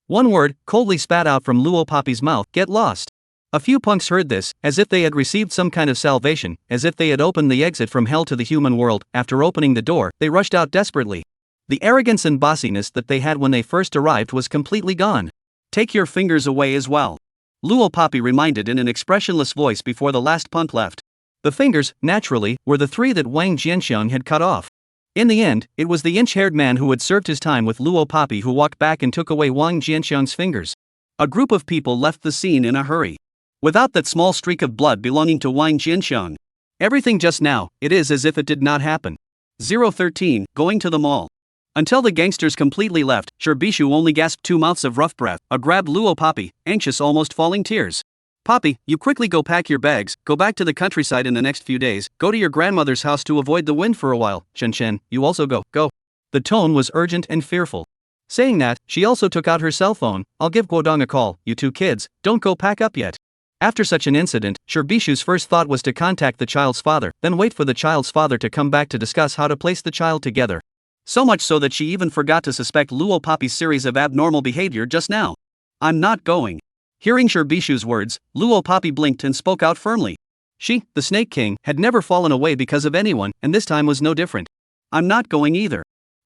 One word, coldly spat out from Luo Papi's mouth, get lost. A few punks heard this, as if they had received some kind of salvation, as if they had opened the exit from hell to the human world. After opening the door, they rushed out desperately. The arrogance and bossiness that they had when they first arrived was completely gone. Take your fingers away as well. Luo Papi reminded in an expressionless voice before the last punk left. The fingers, naturally, were the 3 that Wang Jianxiang had cut off. In the end, it was the inch-haired man who had served his time with Luo Papi who walked back and took away Wang Jianxiang's fingers. A group of people left the scene in a hurry. Without that small streak of blood belonging to Wang Jianxiang. Everything just now, it is as if it did not happen. 013, going to the mall. Until the gangsters completely left, Shibishu only gasped 2 mouths of rough breath, grabbed Luo Papi, anxious almost falling tears. Papi, you quickly go pack your bags, go back to the countryside in the next few days, go to your grandmother's house to avoid the wind for a while. Chen, you also go. The tone was urgent and fearful. Saying that, she also took out her cell phone. I'll give Guodong a call, you 2 kids, don't go pack up yet. After such an incident, Shibishu's first thought was to contact the child's father, then wait for the child's father to come back to discuss how to place the child together. So much so that she even forgot to suspect Luo Papi's series of abnormal behavior just now. I'm not going. Hearing Shibishu's words, Luo Papi blinked and spoke out firmly. She, the Snake King, had never fallen away because of anyone, and this time was no different. I'm not going either.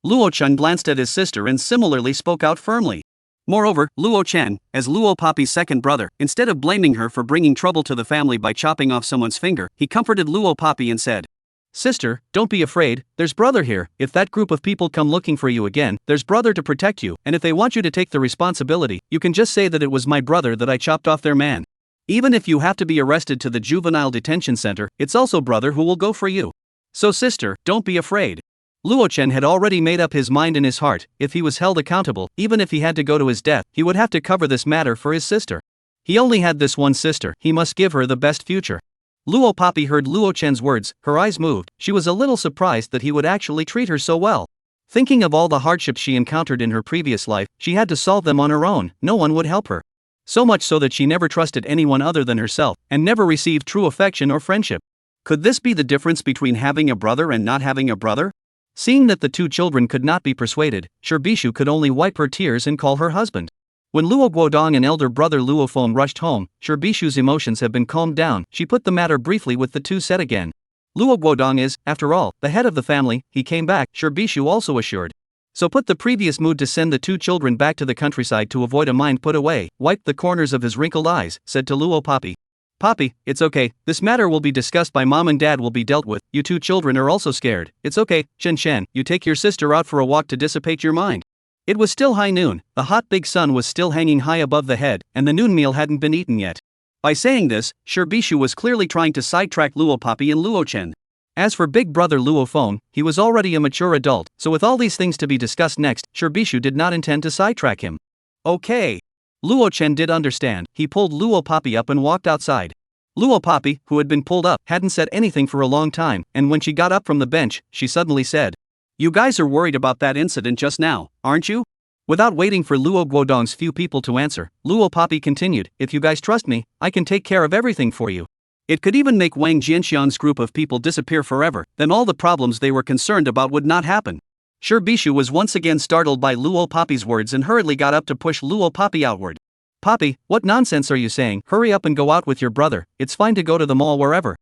Luo Chen glanced at his sister and similarly spoke out firmly. Moreover, Luo Chen, as Luo Poppy's second brother, instead of blaming her for bringing trouble to the family by chopping off someone's finger, he comforted Luo Poppy and said, "Sister, don't be afraid, there's brother here. If that group of people come looking for you again, there's brother to protect you, and if they want you to take the responsibility, you can just say that it was my brother that I chopped off their man. Even if you have to be arrested to the juvenile detention center, it's also brother who will go for you. So sister, don't be afraid." Luo Chen had already made up his mind in his heart, if he was held accountable, even if he had to go to his death, he would have to cover this matter for his sister. He only had this one sister, he must give her the best future. Luo Poppy heard Luo Chen's words, her eyes moved, she was a little surprised that he would actually treat her so well. Thinking of all the hardships she encountered in her previous life, she had to solve them on her own, no one would help her. So much so that she never trusted anyone other than herself, and never received true affection or friendship. Could this be the difference between having a brother and not having a brother? Seeing that the two children could not be persuaded, Shirbishu could only wipe her tears and call her husband. When Luo Guodong and elder brother Luo Feng rushed home, Shirbishu's emotions have been calmed down, she put the matter briefly with the two said again. Luo Guodong is, after all, the head of the family, he came back, Shirbishu also assured. So put the previous mood to send the two children back to the countryside to avoid a mind put away, wiped the corners of his wrinkled eyes, said to Luo Poppy. Poppy, it's okay, this matter will be discussed by mom and dad will be dealt with, you two children are also scared, it's okay, Chen Shen, you take your sister out for a walk to dissipate your mind. It was still high noon, the hot big sun was still hanging high above the head, and the noon meal hadn't been eaten yet. By saying this, Shirbishu was clearly trying to sidetrack Luo Poppy and Luo Chen. As for big brother Luo Feng, he was already a mature adult, so with all these things to be discussed next, Shirbishu did not intend to sidetrack him. Okay. Luo Chen did understand, he pulled Luo Poppy up and walked outside. Luo Poppy, who had been pulled up, hadn't said anything for a long time, and when she got up from the bench, she suddenly said, "You guys are worried about that incident just now, aren't you?" Without waiting for Luo Guodong's few people to answer, Luo Poppy continued, "If you guys trust me, I can take care of everything for you. It could even make Wang Jianxian's group of people disappear forever, then all the problems they were concerned about would not happen." Shirbishu was once again startled by Luo Poppy's words and hurriedly got up to push Luo Poppy outward. "Poppy, what nonsense are you saying? Hurry up and go out with your brother, it's fine to go to the mall wherever."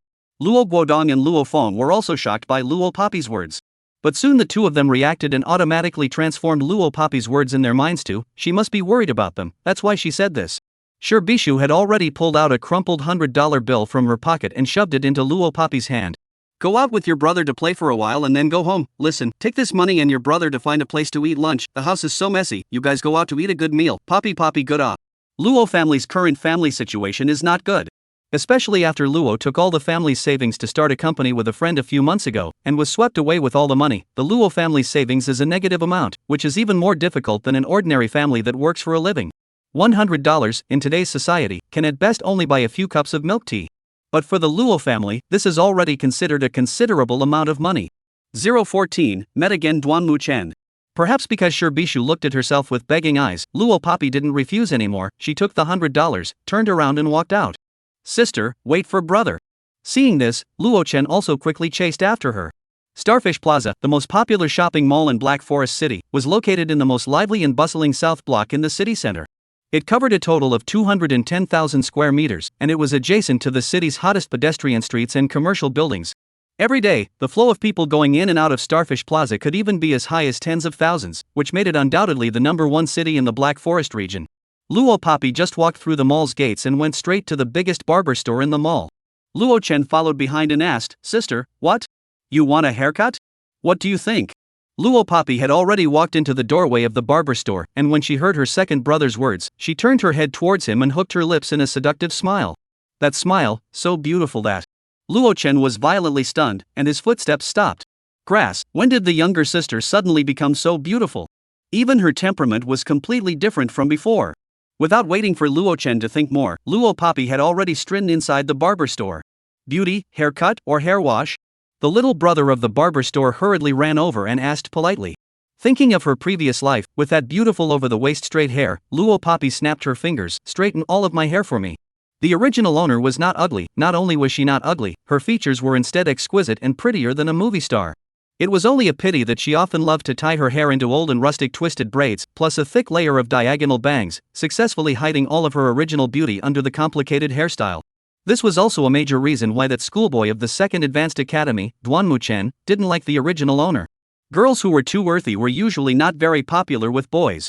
Luo Guodong and Luo Feng were also shocked by Luo Poppy's words. But soon the two of them reacted and automatically transformed Luo Poppy's words in their minds to, she must be worried about them, that's why she said this. Shirbishu had already pulled out a crumpled $100 bill from her pocket and shoved it into Luo Poppy's hand. "Go out with your brother to play for a while and then go home. Listen, take this money and your brother to find a place to eat lunch, the house is so messy, you guys go out to eat a good meal, Poppy good off." Luo family's current family situation is not good. Especially after Luo took all the family's savings to start a company with a friend a few months ago, and was swept away with all the money, the Luo family's savings is a negative amount, which is even more difficult than an ordinary family that works for a living. $100, in today's society, can at best only buy a few cups of milk tea. But for the Luo family, this is already considered a considerable amount of money. 014, met again Duanmu Chen. Perhaps because Shirbishu looked at herself with begging eyes, Luo Poppy didn't refuse anymore, she took the $100, turned around and walked out. "Sister, wait for brother." Seeing this, Luo Chen also quickly chased after her. Starfish Plaza, the most popular shopping mall in Black Forest City, was located in the most lively and bustling south block in the city center. It covered a total of 210,000 square meters, and it was adjacent to the city's hottest pedestrian streets and commercial buildings. Every day, the flow of people going in and out of Starfish Plaza could even be as high as tens of thousands, which made it undoubtedly the #1 city in the Black Forest region. Luo Poppy just walked through the mall's gates and went straight to the biggest barber store in the mall. Luo Chen followed behind and asked, "Sister, what? You want a haircut? What do you think?" Luo Poppy had already walked into the doorway of the barber store, and when she heard her second brother's words, she turned her head towards him and hooked her lips in a seductive smile. That smile, so beautiful that Luo Chen was violently stunned, and his footsteps stopped. Grass, when did the younger sister suddenly become so beautiful? Even her temperament was completely different from before. Without waiting for Luo Chen to think more, Luo Poppy had already stridden inside the barber store. "Beauty, haircut, or hair wash?" The little brother of the barber store hurriedly ran over and asked politely. Thinking of her previous life, with that beautiful over-the-waist straight hair, Luo Poppy snapped her fingers, "Straighten all of my hair for me." The original owner was not ugly, not only was she not ugly, her features were instead exquisite and prettier than a movie star. It was only a pity that she often loved to tie her hair into old and rustic twisted braids, plus a thick layer of diagonal bangs, successfully hiding all of her original beauty under the complicated hairstyle. This was also a major reason why that schoolboy of the Second Advanced Academy, Duanmu Chen, didn't like the original owner. Girls who were too earthy were usually not very popular with boys.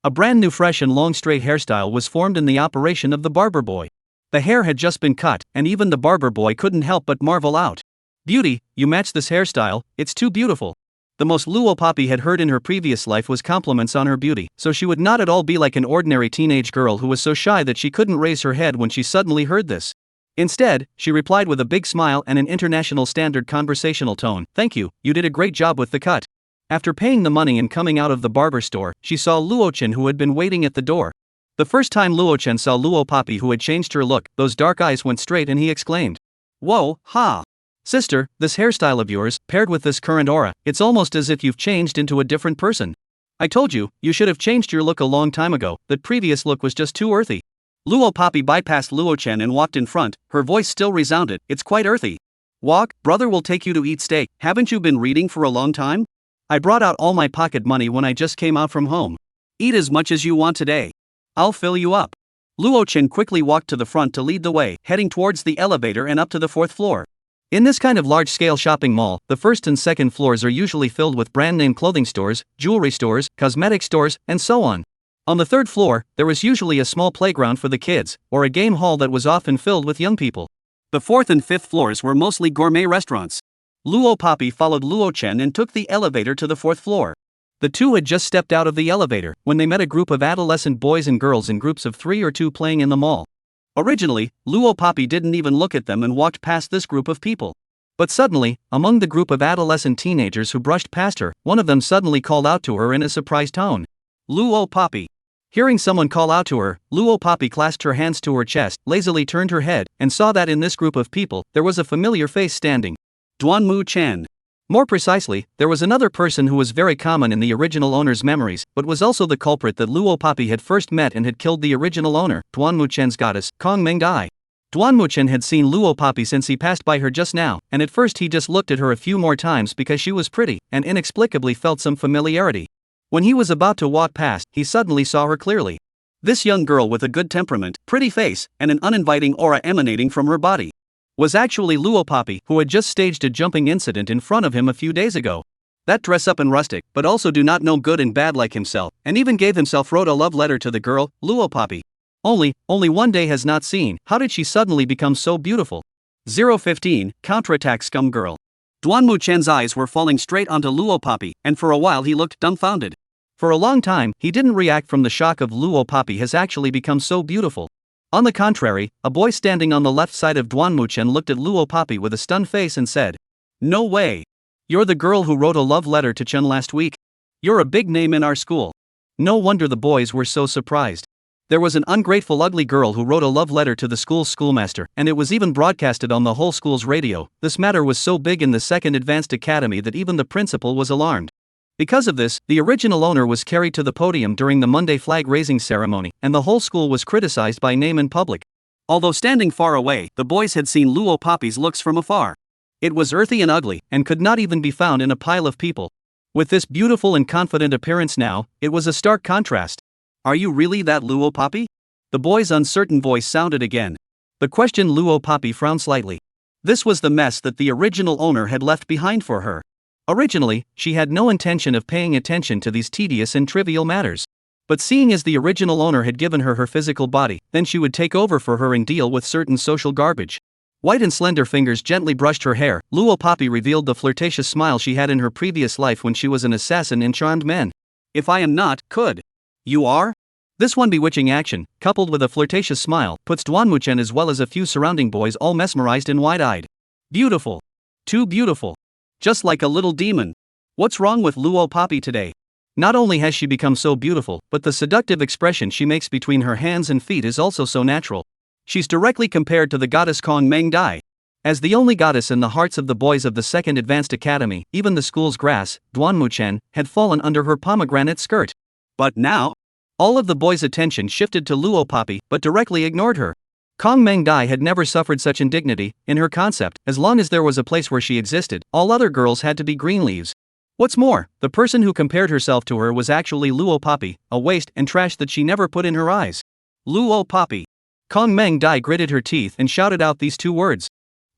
A brand new fresh and long straight hairstyle was formed in the operation of the barber boy. The hair had just been cut, and even the barber boy couldn't help but marvel out. "Beauty, you match this hairstyle, it's too beautiful." The most Luo Poppy had heard in her previous life was compliments on her beauty, so she would not at all be like an ordinary teenage girl who was so shy that she couldn't raise her head when she suddenly heard this. Instead, she replied with a big smile and an international standard conversational tone, "Thank you, you did a great job with the cut." After paying the money and coming out of the barber store, she saw Luo-chen who had been waiting at the door. The first time Luo-chen saw Luo Poppy who had changed her look, those dark eyes went straight and he exclaimed, "Whoa, ha! Sister, this hairstyle of yours, paired with this current aura, it's almost as if you've changed into a different person. I told you, you should have changed your look a long time ago, that previous look was just too earthy." Luo Poppy bypassed Luo-chen and walked in front, her voice still resounded, "It's quite earthy. Walk, brother will take you to eat steak, haven't you been reading for a long time? I brought out all my pocket money when I just came out from home. Eat as much as you want today. I'll fill you up." Luo-chen quickly walked to the front to lead the way, heading towards the elevator and up to the 4th floor. In this kind of large-scale shopping mall, the first and second floors are usually filled with brand-name clothing stores, jewelry stores, cosmetic stores, and so on. On the 3rd floor, there was usually a small playground for the kids, or a game hall that was often filled with young people. The 4th and 5th floors were mostly gourmet restaurants. Luo Poppy followed Luo-chen and took the elevator to the 4th floor. The two had just stepped out of the elevator when they met a group of adolescent boys and girls in groups of 3 or 2 playing in the mall. Originally, Luo Poppy didn't even look at them and walked past this group of people. But suddenly, among the group of adolescent teenagers who brushed past her, one of them suddenly called out to her in a surprised tone, "Luo Poppy." Hearing someone call out to her, Luo Poppy clasped her hands to her chest, lazily turned her head, and saw that in this group of people, there was a familiar face standing. Duanmu Chan. More precisely, there was another person who was very common in the original owner's memories, but was also the culprit that Luo Poppy had first met and had killed the original owner, Duanmu Chen's goddess, Kong Meng Dai. Duanmu Chen had seen Luo Poppy since he passed by her just now, and at first he just looked at her a few more times because she was pretty, and inexplicably felt some familiarity. When he was about to walk past, he suddenly saw her clearly. This young girl with a good temperament, pretty face, and an uninviting aura emanating from her body was actually Luo Poppy, who had just staged a jumping incident in front of him a few days ago. That dress up and rustic, but also do not know good and bad like himself, and even gave himself wrote a love letter to the girl, Luo Poppy. Only one day has not seen, how did she suddenly become so beautiful? 015, counterattack scum girl. Duanmu Chen's eyes were falling straight onto Luo Poppy, and for a while he looked dumbfounded. For a long time, he didn't react from the shock of Luo Poppy has actually become so beautiful. On the contrary, a boy standing on the left side of Duanmu Chen looked at Luo Poppy with a stunned face and said, "No way. You're the girl who wrote a love letter to Chen last week? You're a big name in our school." No wonder the boys were so surprised. There was an ungrateful ugly girl who wrote a love letter to the school's schoolmaster, and it was even broadcasted on the whole school's radio. This matter was so big in the second advanced academy that even the principal was alarmed. Because of this, the original owner was carried to the podium during the Monday flag-raising ceremony, and the whole school was criticized by name in public. Although standing far away, the boys had seen Luo Poppy's looks from afar. It was earthy and ugly, and could not even be found in a pile of people. With this beautiful and confident appearance now, it was a stark contrast. "Are you really that Luo Poppy?" The boy's uncertain voice sounded again. The question Luo Poppy frowned slightly. This was the mess that the original owner had left behind for her. Originally, she had no intention of paying attention to these tedious and trivial matters. But seeing as the original owner had given her her physical body, then she would take over for her and deal with certain social garbage. White and slender fingers gently brushed her hair. Luo Poppy revealed the flirtatious smile she had in her previous life when she was an assassin and charmed men. "If I am not, could. You are?" This one bewitching action, coupled with a flirtatious smile, puts Duanmu Chen as well as a few surrounding boys all mesmerized and wide-eyed. Beautiful. Too beautiful. Just like a little demon. What's wrong with Luo Poppy today? Not only has she become so beautiful, but the seductive expression she makes between her hands and feet is also so natural. She's directly compared to the goddess Kong Meng Dai. As the only goddess in the hearts of the boys of the Second Advanced Academy, even the school's grass, Duanmu Chen, had fallen under her pomegranate skirt. But now, all of the boys' attention shifted to Luo Poppy, but directly ignored her. Kong Meng Dai had never suffered such indignity. In her concept, as long as there was a place where she existed, all other girls had to be green leaves. What's more, the person who compared herself to her was actually Luo Poppy, a waste and trash that she never put in her eyes. Luo Poppy. Kong Meng Dai gritted her teeth and shouted out these two words.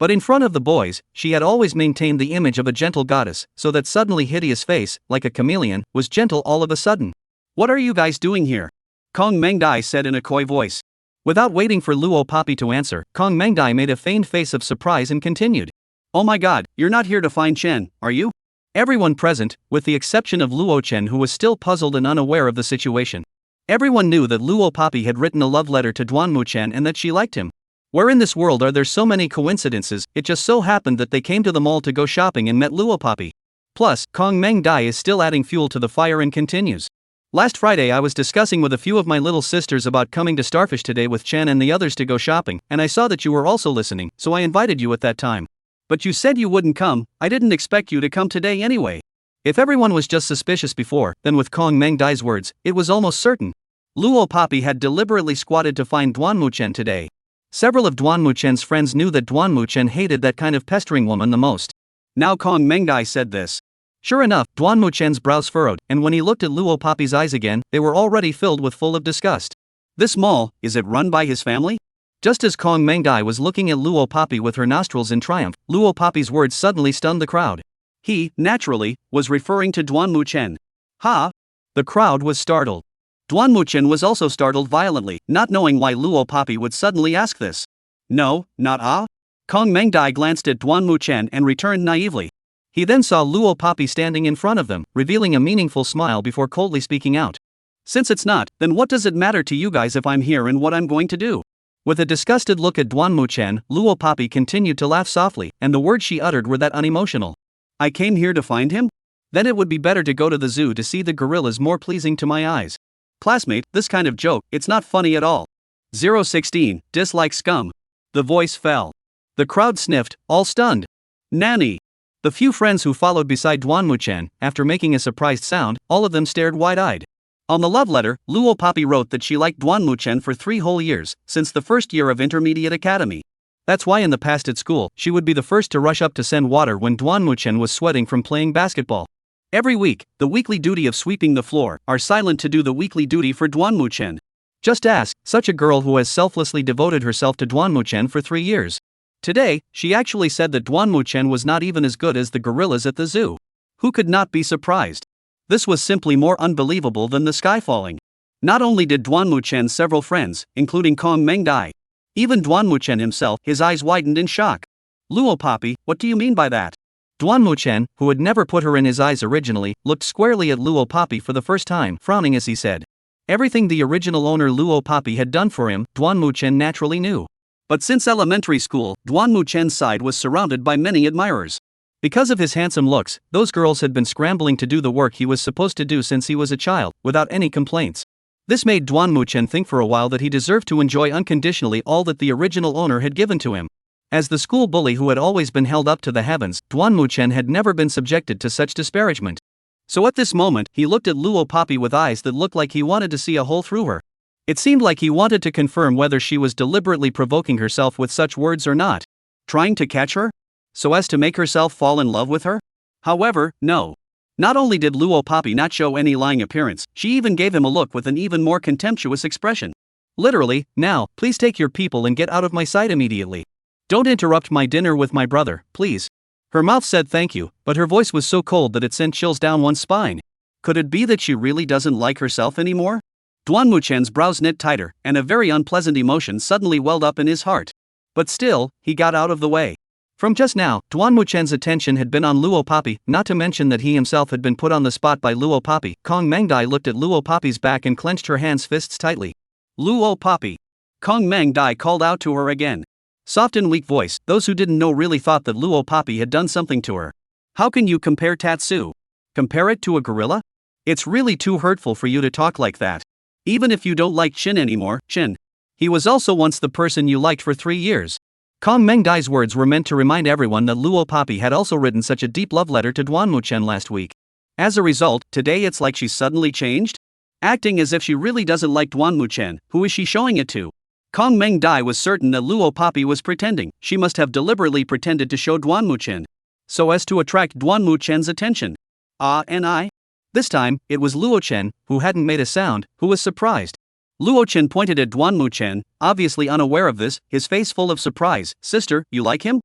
But in front of the boys, she had always maintained the image of a gentle goddess, so that suddenly hideous face, like a chameleon, was gentle all of a sudden. "What are you guys doing here?" Kong Mengdai said in a coy voice. Without waiting for Luo Papi to answer, Kong Mengdai made a feigned face of surprise and continued. "Oh my god, you're not here to find Chen, are you?" Everyone present, with the exception of Luo Chen who was still puzzled and unaware of the situation. Everyone knew that Luo Papi had written a love letter to Duanmu Chen and that she liked him. Where in this world are there so many coincidences? It just so happened that they came to the mall to go shopping and met Luo Papi. Plus, Kong Mengdai is still adding fuel to the fire and continues. "Last Friday I was discussing with a few of my little sisters about coming to Starfish today with Chen and the others to go shopping, and I saw that you were also listening, so I invited you at that time. But you said you wouldn't come. I didn't expect you to come today anyway." If everyone was just suspicious before, then with Kong Mengdai's words, it was almost certain. Luo Papi had deliberately squatted to find Duanmu Chen today. Several of Duanmu Chen's friends knew that Duanmu Chen hated that kind of pestering woman the most. Now Kong Mengdai said this. Sure enough, Duanmu Chen's brows furrowed, and when he looked at Luo Papi's eyes again, they were already filled with full of disgust. This mall, is it run by his family? Just as Kong Mengdai was looking at Luo Papi with her nostrils in triumph, Luo Papi's words suddenly stunned the crowd. He, naturally, was referring to Duanmu Chen. Ha! The crowd was startled. Duanmu Chen was also startled violently, not knowing why Luo Papi would suddenly ask this. No, not ah? Kong Mengdai glanced at Duanmu Chen and returned naively. He then saw Luo Papi standing in front of them, revealing a meaningful smile before coldly speaking out. Since it's not, then what does it matter to you guys if I'm here and what I'm going to do? With a disgusted look at Duanmu Chen, Luo Papi continued to laugh softly, and the words she uttered were that unemotional. I came here to find him? Then it would be better to go to the zoo to see the gorillas more pleasing to my eyes. Classmate, this kind of joke, it's not funny at all. 016, dislike scum. The voice fell. The crowd sniffed, all stunned. Nanny. The few friends who followed beside Duanmu Chen, after making a surprised sound, all of them stared wide-eyed. On the love letter, Luo Papi wrote that she liked Duanmu Chen for 3 whole years, since the first year of intermediate academy. That's why in the past at school, she would be the first to rush up to send water when Duanmu Chen was sweating from playing basketball. Every week, the weekly duty of sweeping the floor, are silent to do the weekly duty for Duanmu Chen. Just ask, such a girl who has selflessly devoted herself to Duanmu Chen for 3 years. Today, she actually said that Duanmu Chen was not even as good as the gorillas at the zoo. Who could not be surprised? This was simply more unbelievable than the sky falling. Not only did Duanmu Chen's several friends, including Kong Mengdai, even Duanmu Chen himself, his eyes widened in shock. Luo Papi, what do you mean by that? Duanmu Chen, who had never put her in his eyes originally, looked squarely at Luo Papi for the first time, frowning as he said. Everything the original owner Luo Papi had done for him, Duanmu Chen naturally knew. But since elementary school, Duanmu Chen's side was surrounded by many admirers. Because of his handsome looks, those girls had been scrambling to do the work he was supposed to do since he was a child, without any complaints. This made Duanmu Chen think for a while that he deserved to enjoy unconditionally all that the original owner had given to him. As the school bully who had always been held up to the heavens, Duanmu Chen had never been subjected to such disparagement. So at this moment, he looked at Luo Papi with eyes that looked like he wanted to see a hole through her. It seemed like he wanted to confirm whether she was deliberately provoking herself with such words or not. Trying to catch her? So as to make herself fall in love with her? However, no. Not only did Luo Papi not show any lying appearance, she even gave him a look with an even more contemptuous expression. Literally, now, please take your people and get out of my sight immediately. Don't interrupt my dinner with my brother, please. Her mouth said thank you, but her voice was so cold that it sent chills down one's spine. Could it be that she really doesn't like herself anymore? Duanmu Chen's brows knit tighter, and a very unpleasant emotion suddenly welled up in his heart. But still, he got out of the way. From just now, Duanmu Chen's attention had been on Luo Papi, not to mention that he himself had been put on the spot by Luo Papi. Kong Mengdai looked at Luo Papi's back and clenched her fists tightly. Luo Papi. Kong Mengdai called out to her again. Soft and weak voice, those who didn't know really thought that Luo Papi had done something to her. How can you compare Tatsu? Compare it to a gorilla? It's really too hurtful for you to talk like that. Even if you don't like Chin anymore, Chin. He was also once the person you liked for 3 years. Kong Mengdai's words were meant to remind everyone that Luo Papi had also written such a deep love letter to Duanmu Chen last week. As a result, today it's like she's suddenly changed? Acting as if she really doesn't like Duanmu Chen, who is she showing it to? Kong Mengdai was certain that Luo Papi was pretending. She must have deliberately pretended to show Duanmu Chen, so as to attract Duanmu Chen's attention. And I? This time, it was Luo Chen, who hadn't made a sound, who was surprised. Luo Chen pointed at Duanmu Chen, obviously unaware of this, his face full of surprise. Sister, you like him?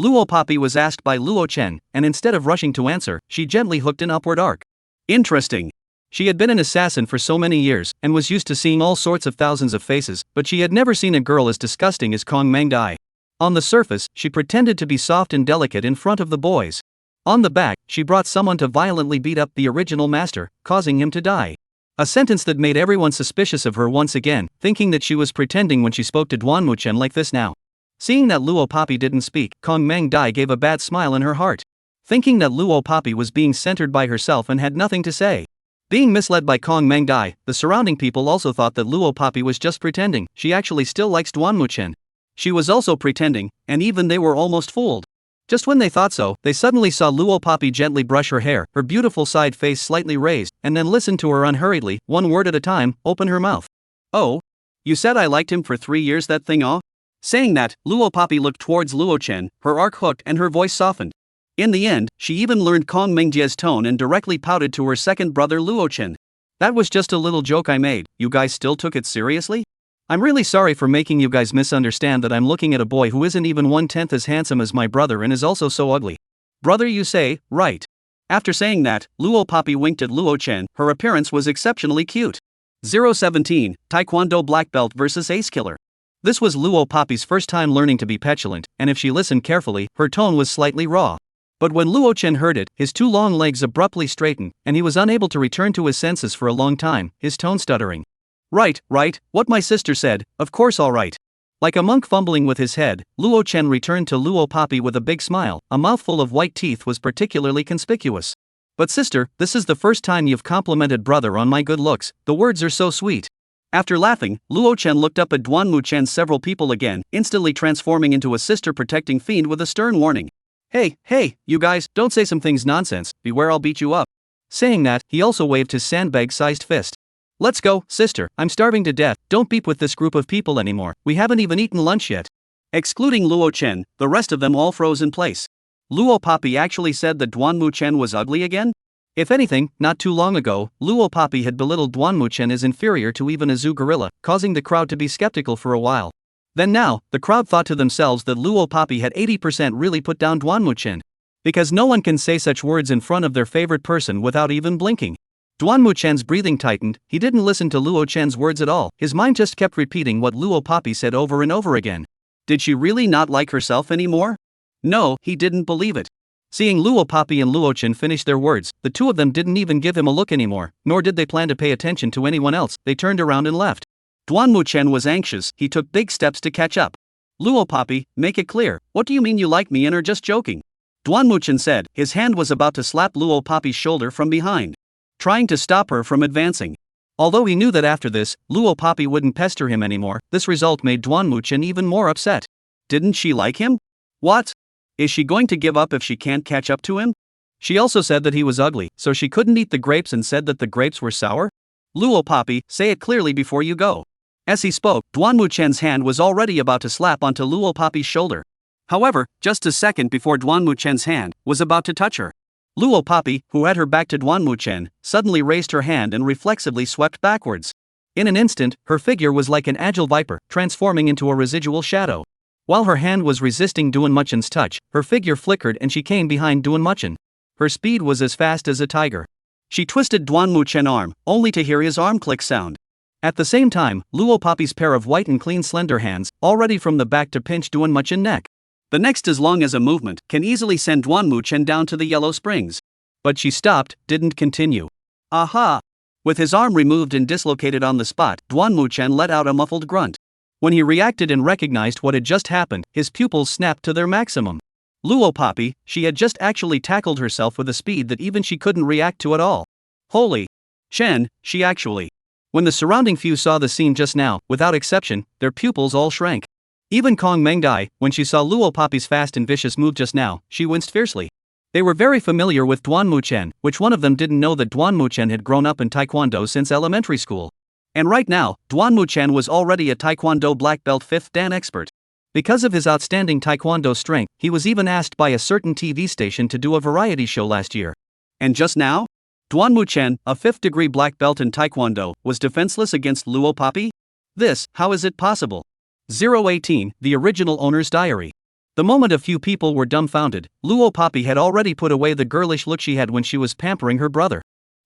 Luo Papi was asked by Luo Chen, and instead of rushing to answer, she gently hooked an upward arc. Interesting. She had been an assassin for so many years, and was used to seeing all sorts of thousands of faces, but she had never seen a girl as disgusting as Kong Meng Dai. On the surface, she pretended to be soft and delicate in front of the boys. On the back, she brought someone to violently beat up the original master, causing him to die. A sentence that made everyone suspicious of her once again, thinking that she was pretending when she spoke to Duan Chen like this now. Seeing that Luo Papi didn't speak, Kong Meng Dai gave a bad smile in her heart. Thinking that Luo Papi was being centered by herself and had nothing to say. Being misled by Kong Meng Dai, the surrounding people also thought that Luo Papi was just pretending. She actually still likes Duan Chen. She was also pretending, and even they were almost fooled. Just when they thought so, they suddenly saw Luo Papi gently brush her hair, her beautiful side face slightly raised, and then listen to her unhurriedly, one word at a time, open her mouth. Oh? You said I liked him for 3 years, that thing, oh? Saying that, Luo Papi looked towards Luo Chen, her arc hooked and her voice softened. In the end, she even learned Kong Mengjia's tone and directly pouted to her second brother Luo Chen. That was just a little joke I made, you guys still took it seriously? I'm really sorry for making you guys misunderstand that I'm looking at a boy who isn't even 1/10 as handsome as my brother and is also so ugly. Brother, you say, right. After saying that, Luo Papi winked at Luo Chen. Her appearance was exceptionally cute. 017, Taekwondo Black Belt vs Ace Killer. This was Luo Papi's first time learning to be petulant, and if she listened carefully, her tone was slightly raw. But when Luo Chen heard it, his 2 long legs abruptly straightened, and he was unable to return to his senses for a long time, his tone stuttering. Right, what my sister said, of course alright. Like a monk fumbling with his head, Luo Chen returned to Luo Papi with a big smile. A mouthful of white teeth was particularly conspicuous. But sister, this is the first time you've complimented brother on my good looks, the words are so sweet. After laughing, Luo Chen looked up at Duan Chen's several people again, instantly transforming into a sister-protecting fiend with a stern warning. Hey, you guys, don't say some things nonsense, beware I'll beat you up. Saying that, he also waved his sandbag-sized fist. Let's go, sister, I'm starving to death, don't beep with this group of people anymore, we haven't even eaten lunch yet. Excluding Luo Chen, the rest of them all froze in place. Luo Papi actually said that Duan Chen was ugly again? If anything, not too long ago, Luo Papi had belittled Duan Chen as inferior to even a zoo gorilla, causing the crowd to be skeptical for a while. Then now, the crowd thought to themselves that Luo Papi had 80% really put down Duan Chen. Because no one can say such words in front of their favorite person without even blinking. Duan Chen's breathing tightened, he didn't listen to Luo Chen's words at all, his mind just kept repeating what Luo Papi said over and over again. Did she really not like herself anymore? No, he didn't believe it. Seeing Luo Papi and Luo Chen finish their words, the two of them didn't even give him a look anymore, nor did they plan to pay attention to anyone else, they turned around and left. Duan Chen was anxious, he took big steps to catch up. Luo Papi, make it clear, what do you mean you like me and are just joking? Duan Chen said, his hand was about to slap Luo Papi's shoulder from behind, trying to stop her from advancing. Although he knew that after this, Luo Papi wouldn't pester him anymore, this result made Duan Chen even more upset. Didn't she like him? What? Is she going to give up if she can't catch up to him? She also said that he was ugly, so she couldn't eat the grapes and said that the grapes were sour? Luo Papi, say it clearly before you go. As he spoke, Duan Chen's hand was already about to slap onto Luo Papi's shoulder. However, just a second before Duan Chen's hand was about to touch her, Luo Papi, who had her back to Duan Chen, suddenly raised her hand and reflexively swept backwards. In an instant, her figure was like an agile viper, transforming into a residual shadow. While her hand was resisting Duan Chen's touch, her figure flickered and she came behind Duan Chen. Her speed was as fast as a tiger. She twisted Duan Chen's arm, only to hear his arm click sound. At the same time, Luo Papi's pair of white and clean slender hands, all ready from the back to pinch Duan Chen's neck. The next as long as a movement can easily send Duan Chen down to the yellow springs. But she stopped, didn't continue. Aha! With his arm removed and dislocated on the spot, Duan Chen let out a muffled grunt. When he reacted and recognized what had just happened, his pupils snapped to their maximum. Luo Papi, she had just actually tackled herself with a speed that even she couldn't react to at all. Holy Chen, she actually. When the surrounding few saw the scene just now, without exception, their pupils all shrank. Even Kong Meng Dai, when she saw Luo Papi's fast and vicious move just now, she winced fiercely. They were very familiar with Duan Chen, which one of them didn't know that Duan Chen had grown up in Taekwondo since elementary school. And right now, Duan Chen was already a Taekwondo black belt 5th Dan expert. Because of his outstanding Taekwondo strength, he was even asked by a certain TV station to do a variety show last year. And just now? Duan Chen, a 5th degree black belt in Taekwondo, was defenseless against Luo Papi? How is it possible? 018, the original owner's diary. The moment a few people were dumbfounded, Luo Papi had already put away the girlish look she had when she was pampering her brother.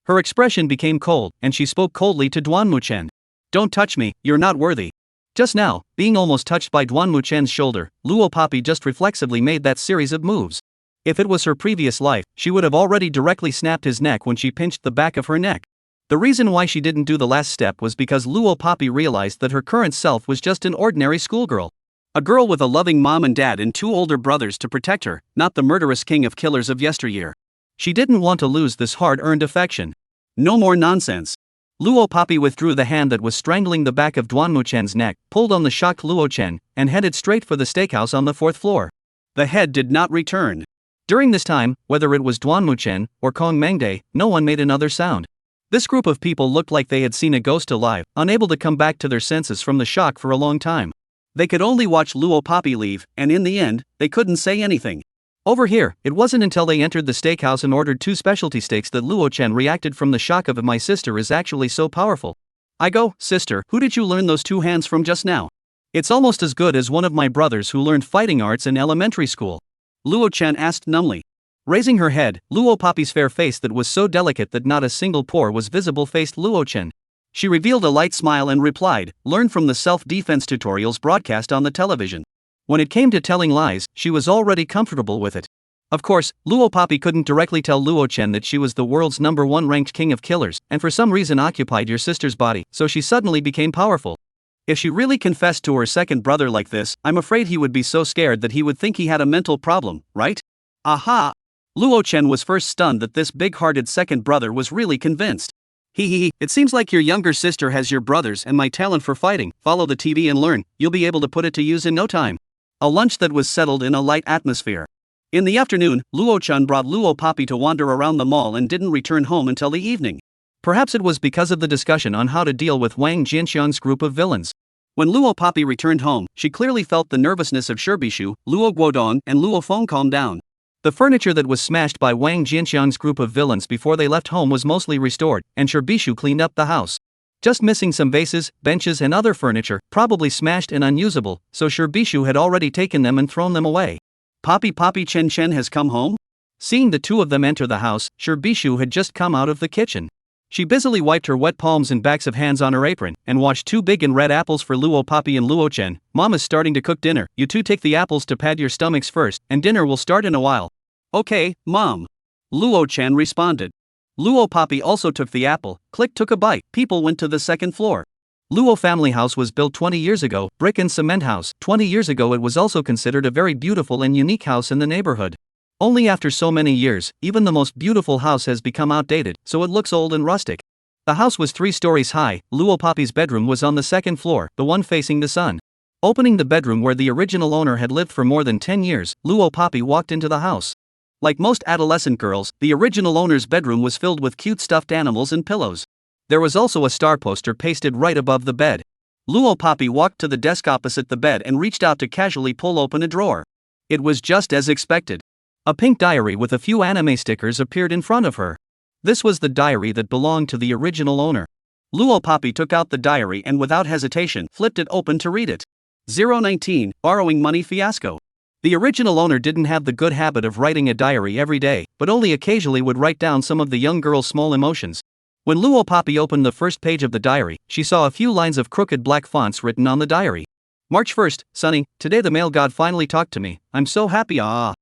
Her expression became cold, and she spoke coldly to Duan Muchen. "Don't touch me, you're not worthy." Just now, being almost touched by Duan Muchen's shoulder, Luo Papi just reflexively made that series of moves. If it was her previous life, she would have already directly snapped his neck when she pinched the back of her neck. The reason why she didn't do the last step was because Luo Papi realized that her current self was just an ordinary schoolgirl. A girl with a loving mom and dad and 2 older brothers to protect her, not the murderous king of killers of yesteryear. She didn't want to lose this hard-earned affection. No more nonsense. Luo Papi withdrew the hand that was strangling the back of Duan Muchen's neck, pulled on the shocked Luo Chen, and headed straight for the steakhouse on the 4th floor. The head did not return. During this time, whether it was Duan Muchen or Kong Mengde, no one made another sound. This group of people looked like they had seen a ghost alive, unable to come back to their senses from the shock for a long time. They could only watch Luo Papi leave, and in the end, they couldn't say anything. Over here, it wasn't until they entered the steakhouse and ordered 2 specialty steaks that Luo Chen reacted from the shock of "My sister is actually so powerful." "I go, sister, who did you learn those 2 hands from just now?" "It's almost as good as one of my brothers who learned fighting arts in elementary school," Luo Chen asked numbly. Raising her head, Luo Papi's fair face that was so delicate that not a single pore was visible faced Luo Chen. She revealed a light smile and replied, "Learn from the self-defense tutorials broadcast on the television." When it came to telling lies, she was already comfortable with it. Of course, Luo Papi couldn't directly tell Luo Chen that she was the world's #1 ranked king of killers, and for some reason occupied your sister's body, so she suddenly became powerful. If she really confessed to her second brother like this, I'm afraid he would be so scared that he would think he had a mental problem, right? Aha! Luo Chen was first stunned that this big-hearted second brother was really convinced. It seems like your younger sister has your brothers and my talent for fighting. Follow the TV and learn, you'll be able to put it to use in no time. A lunch that was settled in a light atmosphere. In the afternoon, Luo Chen brought Luo Papi to wander around the mall and didn't return home until the evening. Perhaps it was because of the discussion on how to deal with Wang Jianxiang's group of villains. When Luo Papi returned home, she clearly felt the nervousness of Shibishu, Luo Guodong, and Luo Feng calm down. The furniture that was smashed by Wang Jianxiang's group of villains before they left home was mostly restored, and Shibishu cleaned up the house. Just missing some vases, benches and other furniture, probably smashed and unusable, so Shibishu had already taken them and thrown them away. Papi Chen Chen has come home? Seeing the 2 of them enter the house, Shibishu had just come out of the kitchen. She busily wiped her wet palms and backs of hands on her apron, and washed 2 big and red apples for Luo Papi and Luo Chen. "Mom is starting to cook dinner, you 2 take the apples to pad your stomachs first, and dinner will start in a while." "Okay, Mom," Luo Chen responded. Luo Papi also took the apple, took a bite. People went to the 2nd floor. Luo family house was built 20 years ago, brick and cement house. 20 years ago it was also considered a very beautiful and unique house in the neighborhood. Only after so many years, even the most beautiful house has become outdated, so it looks old and rustic. The house was 3 stories high. Luo Papi's bedroom was on the 2nd floor, the one facing the sun. Opening the bedroom where the original owner had lived for more than 10 years, Luo Papi walked into the house. Like most adolescent girls, the original owner's bedroom was filled with cute stuffed animals and pillows. There was also a star poster pasted right above the bed. Luo Papi walked to the desk opposite the bed and reached out to casually pull open a drawer. It was just as expected. A pink diary with a few anime stickers appeared in front of her. This was the diary that belonged to the original owner. Luo Papi took out the diary and without hesitation flipped it open to read it. 019, Borrowing Money Fiasco. The original owner didn't have the good habit of writing a diary every day, but only occasionally would write down some of the young girl's small emotions. When Luo Papi opened the first page of the diary, she saw a few lines of crooked black fonts written on the diary. March 1st, Sunny, today the male god finally talked to me, I'm so happy Luo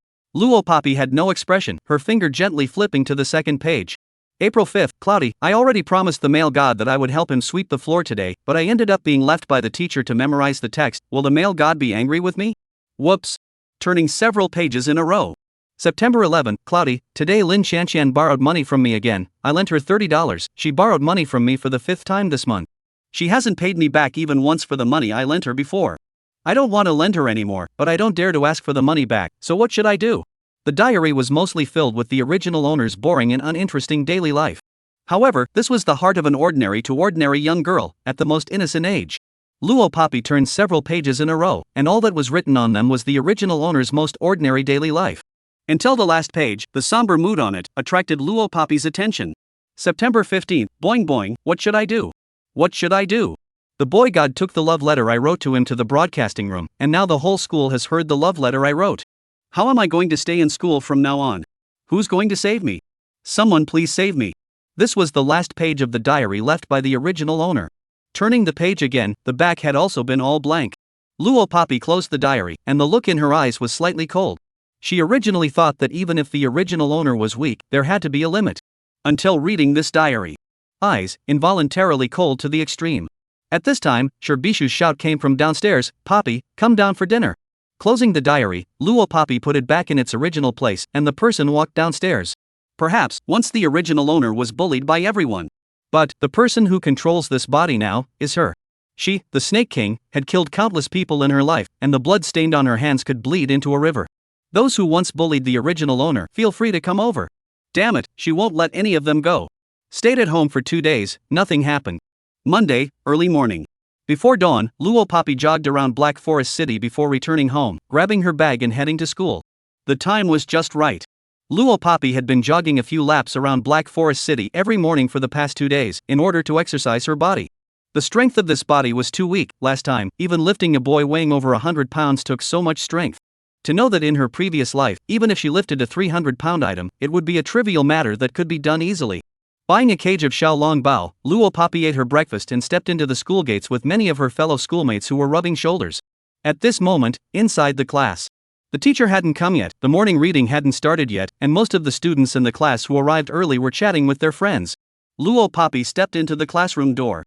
Papi had no expression, her finger gently flipping to the 2nd page. April 5th, Cloudy, I already promised the male god that I would help him sweep the floor today, but I ended up being left by the teacher to memorize the text. Will the male god be angry with me? Whoops. Turning several pages in a row. September 11, Cloudy, today Lin Shanshan borrowed money from me again. I lent her $30. She borrowed money from me for the 5th time this month. She hasn't paid me back even once for the money I lent her before. I don't want to lend her anymore, but I don't dare to ask for the money back, so what should I do? The diary was mostly filled with the original owner's boring and uninteresting daily life. However, this was the heart of an ordinary to ordinary young girl, at the most innocent age. Luo Papi turned several pages in a row, and all that was written on them was the original owner's most ordinary daily life. Until the last page, the somber mood on it attracted Luo Papi's attention. September 15, Boing Boing, what should I do? What should I do? The boy god took the love letter I wrote to him to the broadcasting room, and now the whole school has heard the love letter I wrote. How am I going to stay in school from now on? Who's going to save me? Someone please save me. This was the last page of the diary left by the original owner. Turning the page again, the back had also been all blank. Luo Papi closed the diary, and the look in her eyes was slightly cold. She originally thought that even if the original owner was weak, there had to be a limit. Until reading this diary. Eyes, involuntarily cold to the extreme. At this time, Sherbishu's shout came from downstairs, "Papi, come down for dinner." Closing the diary, Luo Papi put it back in its original place, and the person walked downstairs. Perhaps, once the original owner was bullied by everyone. But, the person who controls this body now, is her. She, the Snake King, had killed countless people in her life, and the blood stained on her hands could bleed into a river. Those who once bullied the original owner, feel free to come over. Damn it, she won't let any of them go. Stayed at home for 2 days, nothing happened. Monday, early morning. Before dawn, Luo Papi jogged around Black Forest City before returning home, grabbing her bag and heading to school. The time was just right. Luo Papi had been jogging a few laps around Black Forest City every morning for the past 2 days, in order to exercise her body. The strength of this body was too weak. Last time, even lifting a boy weighing over 100 pounds took so much strength. To know that in her previous life, even if she lifted a 300-pound item, it would be a trivial matter that could be done easily. Buying a cage of Xiaolong Bao, Luo Papi ate her breakfast and stepped into the school gates with many of her fellow schoolmates who were rubbing shoulders. At this moment, inside the class. The teacher hadn't come yet, the morning reading hadn't started yet, and most of the students in the class who arrived early were chatting with their friends. Luo Papi stepped into the classroom door.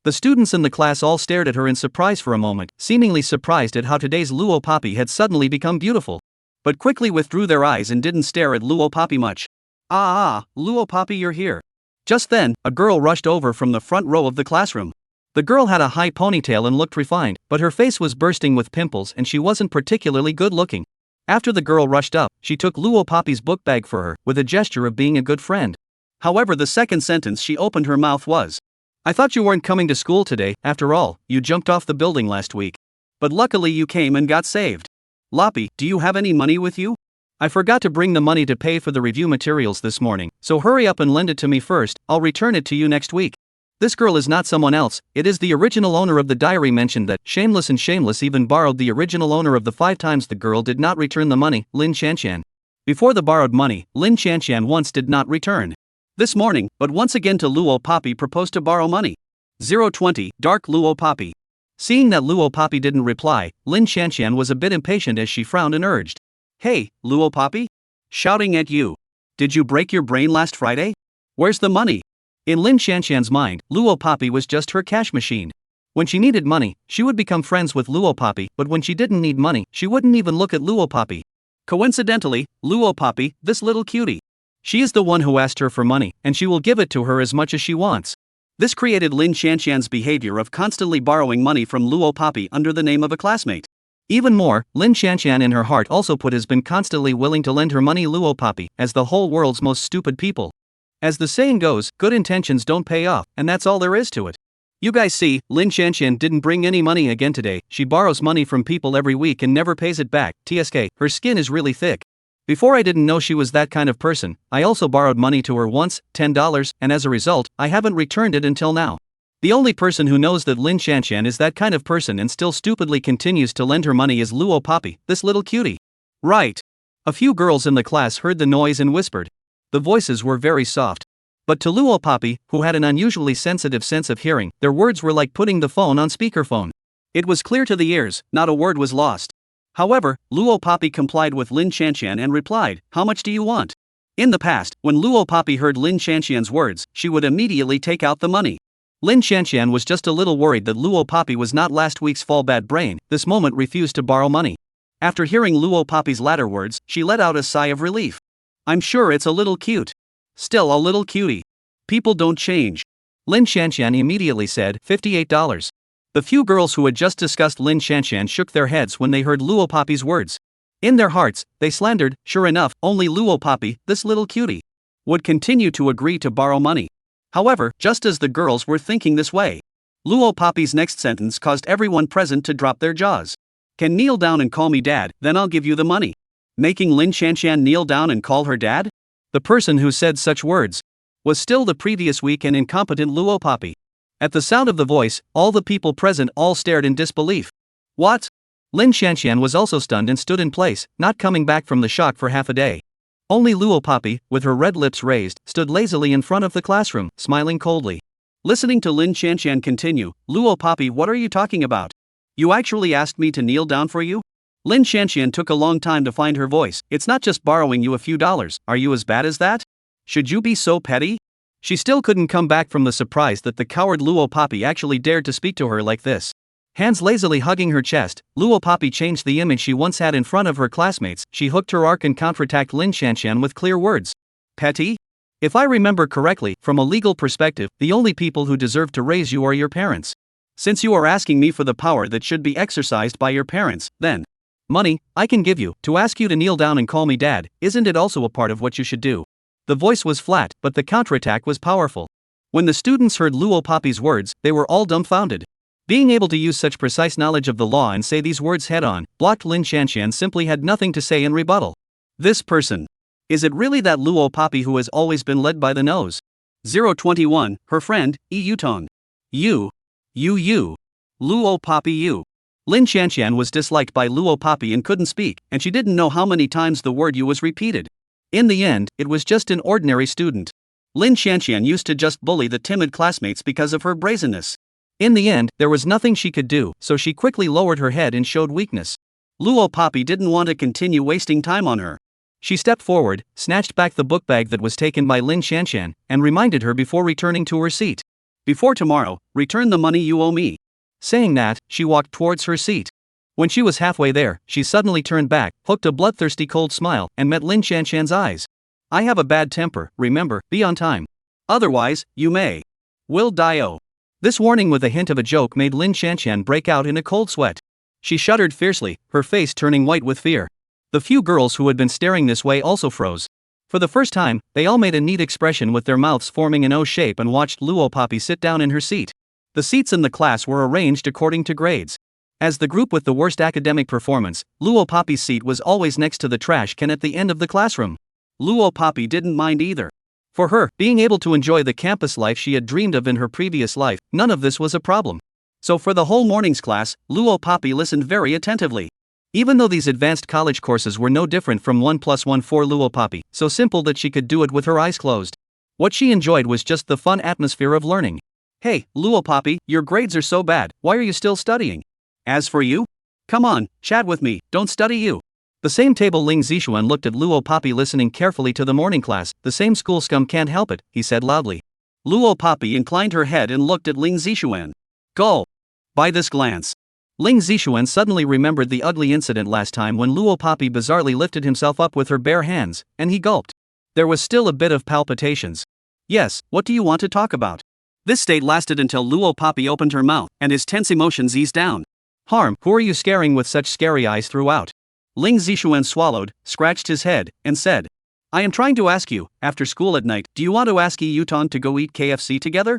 The students in the class all stared at her in surprise for a moment, seemingly surprised at how today's Luo Papi had suddenly become beautiful. But quickly withdrew their eyes and didn't stare at Luo Papi much. Luo Papi, you're here. Just then, a girl rushed over from the front row of the classroom. The girl had a high ponytail and looked refined, but her face was bursting with pimples and she wasn't particularly good looking. After the girl rushed up, she took Luo Papi's book bag for her, with a gesture of being a good friend. However, the second sentence she opened her mouth was, "I thought you weren't coming to school today. After all, you jumped off the building last week. But luckily you came and got saved. Loppy, do you have any money with you? I forgot to bring the money to pay for the review materials this morning, so hurry up and lend it to me first. I'll return it to you next week." This girl is not someone else, it is the original owner of the diary. Mentioned that Shameless and Shameless even borrowed the original owner of the 5 times the girl did not return the money, Lin Shanshan. Before the borrowed money, Lin Shanshan once did not return. This morning, but once again to Luo Papi proposed to borrow money. 020, Dark Luo Papi. Seeing that Luo Papi didn't reply, Lin Shanshan was a bit impatient as she frowned and urged, "Hey, Luo Papi? Shouting at you. Did you break your brain last Friday? Where's the money?" In Lin Shanshan's mind, Luo Papi was just her cash machine. When she needed money, she would become friends with Luo Papi, but when she didn't need money, she wouldn't even look at Luo Papi. Coincidentally, Luo Papi, this little cutie. She is the one who asked her for money, and she will give it to her as much as she wants. This created Lin Shanshan's behavior of constantly borrowing money from Luo Papi under the name of a classmate. Even more, Lin Shanshan in her heart also has been constantly willing to lend her money Luo Papi, as the whole world's most stupid people. As the saying goes, good intentions don't pay off, and that's all there is to it. You guys see, Lin Shanshan didn't bring any money again today. She borrows money from people every week and never pays it back. TSK, her skin is really thick. Before I didn't know she was that kind of person, I also borrowed money to her once, $10, and as a result, I haven't returned it until now. The only person who knows that Lin Shanshan is that kind of person and still stupidly continues to lend her money is Luo Papi, this little cutie. Right. A few girls in the class heard the noise and whispered. The voices were very soft. But to Luo Papi, who had an unusually sensitive sense of hearing, their words were like putting the phone on speakerphone. It was clear to the ears, not a word was lost. However, Luo Papi complied with Lin Shanshan and replied, "How much do you want?" In the past, when Luo Papi heard Lin Shanshan's words, she would immediately take out the money. Lin Shanshan was just a little worried that Luo Papi was not last week's fall bad brain, this moment refused to borrow money. After hearing Luo Papi's latter words, she let out a sigh of relief. "I'm sure it's a little cute. Still a little cutie. People don't change." Lin Shanshan immediately said, $58. The few girls who had just discussed Lin Shanshan shook their heads when they heard Luo Papi's words. In their hearts, they slandered, sure enough, only Luo Papi, this little cutie, would continue to agree to borrow money. However, just as the girls were thinking this way, Luo Papi's next sentence caused everyone present to drop their jaws. "Can kneel down and call me dad, then I'll give you the money." Making Lin Shanshan kneel down and call her dad? The person who said such words was still the previous weak and incompetent Luo Papi. At the sound of the voice, all the people present all stared in disbelief. What? Lin Shanxian was also stunned and stood in place, not coming back from the shock for half a day. Only Luo Papi, with her red lips raised, stood lazily in front of the classroom, smiling coldly. Listening to Lin Shanxian continue, Luo Papi, what are you talking about? You actually asked me to kneel down for you? Lin Shanxian took a long time to find her voice. It's not just borrowing you a few dollars, are you as bad as that? Should you be so petty? She still couldn't come back from the surprise that the coward Luo Papi actually dared to speak to her like this. Hands lazily hugging her chest, Luo Papi changed the image she once had in front of her classmates. She hooked her arc and counterattacked Lin Shanxian with clear words. Petty? If I remember correctly, from a legal perspective, the only people who deserve to raise you are your parents. Since you are asking me for the power that should be exercised by your parents, then money, I can give you. To ask you to kneel down and call me dad, isn't it also a part of what you should do? The voice was flat, but the counterattack was powerful. When the students heard Luo Papi's words, they were all dumbfounded. Being able to use such precise knowledge of the law and say these words head-on, blocked Lin Shanxian simply had nothing to say in rebuttal. This person. Is it really that Luo Papi who has always been led by the nose? 021, her friend, Yutong. You. Luo Papi you. Lin Shanxian was disliked by Luo Papi and couldn't speak, and she didn't know how many times the word you was repeated. In the end, it was just an ordinary student. Lin Shanxian used to just bully the timid classmates because of her brazenness. In the end, there was nothing she could do, so she quickly lowered her head and showed weakness. Luo Papi didn't want to continue wasting time on her. She stepped forward, snatched back the book bag that was taken by Lin Shanxian, and reminded her before returning to her seat. Before tomorrow, return the money you owe me. Saying that, she walked towards her seat. When she was halfway there, she suddenly turned back, hooked a bloodthirsty cold smile, and met Lin Shanxian's eyes. I have a bad temper, remember, be on time. Otherwise, you will die. This warning with a hint of a joke made Lin Shanxian break out in a cold sweat. She shuddered fiercely, her face turning white with fear. The few girls who had been staring this way also froze. For the first time, they all made a neat expression with their mouths forming an O shape and watched Luo Papi sit down in her seat. The seats in the class were arranged according to grades. As the group with the worst academic performance, Luo Papi's seat was always next to the trash can at the end of the classroom. Luo Papi didn't mind either. For her, being able to enjoy the campus life she had dreamed of in her previous life, none of this was a problem. So for the whole morning's class, Luo Papi listened very attentively. Even though these advanced college courses were no different from 1+1 for Luo Papi, so simple that she could do it with her eyes closed. What she enjoyed was just the fun atmosphere of learning. Hey, Luo Papi, your grades are so bad, why are you still studying? As for you? Come on, chat with me, don't study you. The same table Ling Zixuan looked at Luo Papi listening carefully to the morning class. The same school scum can't help it, he said loudly. Luo Papi inclined her head and looked at Ling Zixuan. Go. By this glance, Ling Zixuan suddenly remembered the ugly incident last time when Luo Papi bizarrely lifted himself up with her bare hands, and he gulped. There was still a bit of palpitations. Yes, what do you want to talk about? This state lasted until Luo Papi opened her mouth, and his tense emotions eased down. Harm, who are you scaring with such scary eyes throughout? Ling Zixuan swallowed, scratched his head, and said, I am trying to ask you, after school at night, do you want to ask Yutong to go eat KFC together?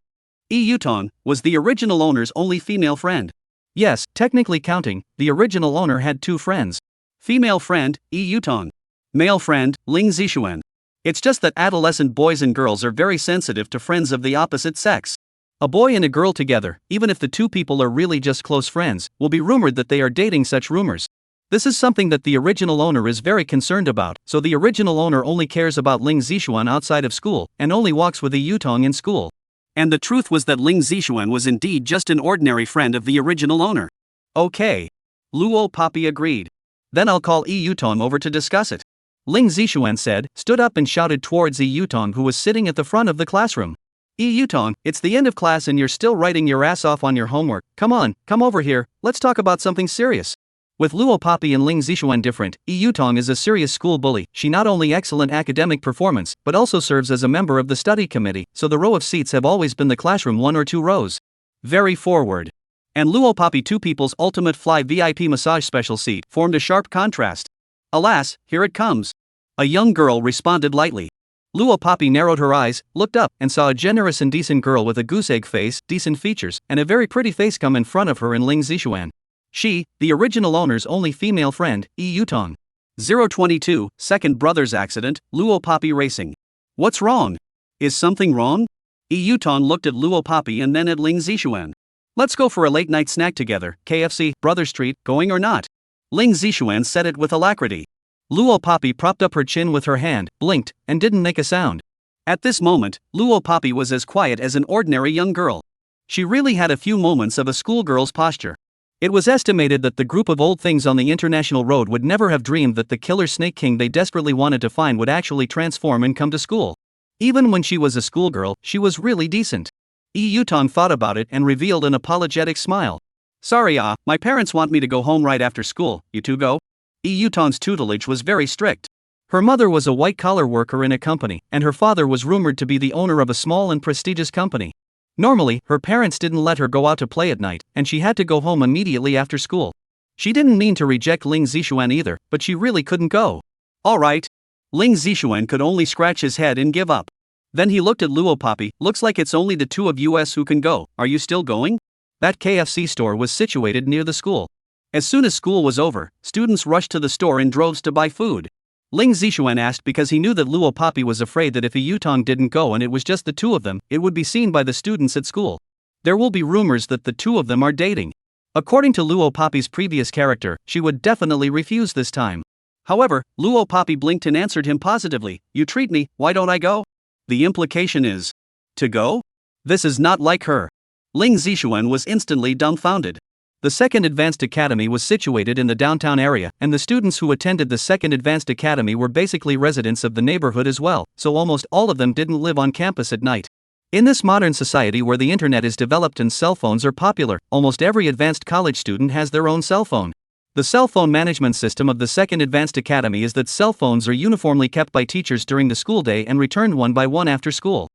Yutong was the original owner's only female friend. Yes, technically counting, the original owner had two friends. Female friend, Yutong. Male friend, Ling Zixuan. It's just that adolescent boys and girls are very sensitive to friends of the opposite sex. A boy and a girl together, even if the two people are really just close friends, will be rumored that they are dating. Such rumors. This is something that the original owner is very concerned about, so the original owner only cares about Ling Zixuan outside of school, and only walks with Yutong in school. And the truth was that Ling Zixuan was indeed just an ordinary friend of the original owner. Okay. Luo Papi agreed. Then I'll call Yutong over to discuss it. Ling Zixuan said, stood up and shouted towards Yutong who was sitting at the front of the classroom. Yutong, it's the end of class and you're still writing your ass off on your homework. Come on, come over here, let's talk about something serious. With Luo Papi and Ling Zixuan different, Yutong is a serious school bully. She not only excellent academic performance, but also serves as a member of the study committee, so the row of seats have always been the classroom 1 or 2 rows. Very forward. And Luo Papi two people's ultimate fly VIP massage special seat formed a sharp contrast. Alas, here it comes. A young girl responded lightly. Luo Papi narrowed her eyes, looked up, and saw a generous and decent girl with a goose egg face, decent features, and a very pretty face come in front of her in Ling Zixuan. She, the original owner's only female friend, Yutong. 022, second brother's accident, Luo Papi racing. What's wrong? Is something wrong? Yuton looked at Luo Papi and then at Ling Zixuan. Let's go for a late night snack together, KFC, Brother Street, going or not? Ling Zixuan said it with alacrity. Luo Papi propped up her chin with her hand, blinked, and didn't make a sound. At this moment, Luo Papi was as quiet as an ordinary young girl. She really had a few moments of a schoolgirl's posture. It was estimated that the group of old things on the international road would never have dreamed that the killer snake king they desperately wanted to find would actually transform and come to school. Even when she was a schoolgirl, she was really decent. Yuton thought about it and revealed an apologetic smile. Sorry, my parents want me to go home right after school, you two go? Yuton's tutelage was very strict. Her mother was a white-collar worker in a company, and her father was rumored to be the owner of a small and prestigious company. Normally, her parents didn't let her go out to play at night, and she had to go home immediately after school. She didn't mean to reject Ling Zixuan either, but she really couldn't go. All right. Ling Zixuan could only scratch his head and give up. Then he looked at Luo Papi. Looks like it's only the two of us who can go. Are you still going? That KFC store was situated near the school. As soon as school was over, students rushed to the store in droves to buy food. Ling Zixuan asked because he knew that Luo Papi was afraid that if Yutong didn't go and it was just the two of them, it would be seen by the students at school. There will be rumors that the two of them are dating. According to Luo Papi's previous character, she would definitely refuse this time. However, Luo Papi blinked and answered him positively. You treat me, why don't I go? The implication is, to go? This is not like her. Ling Zixuan was instantly dumbfounded. The Second Advanced Academy was situated in the downtown area, and the students who attended the Second Advanced Academy were basically residents of the neighborhood as well, so almost all of them didn't live on campus at night. In this modern society where the internet is developed and cell phones are popular, almost every advanced college student has their own cell phone. The cell phone management system of the Second Advanced Academy is that cell phones are uniformly kept by teachers during the school day and returned one by one after school.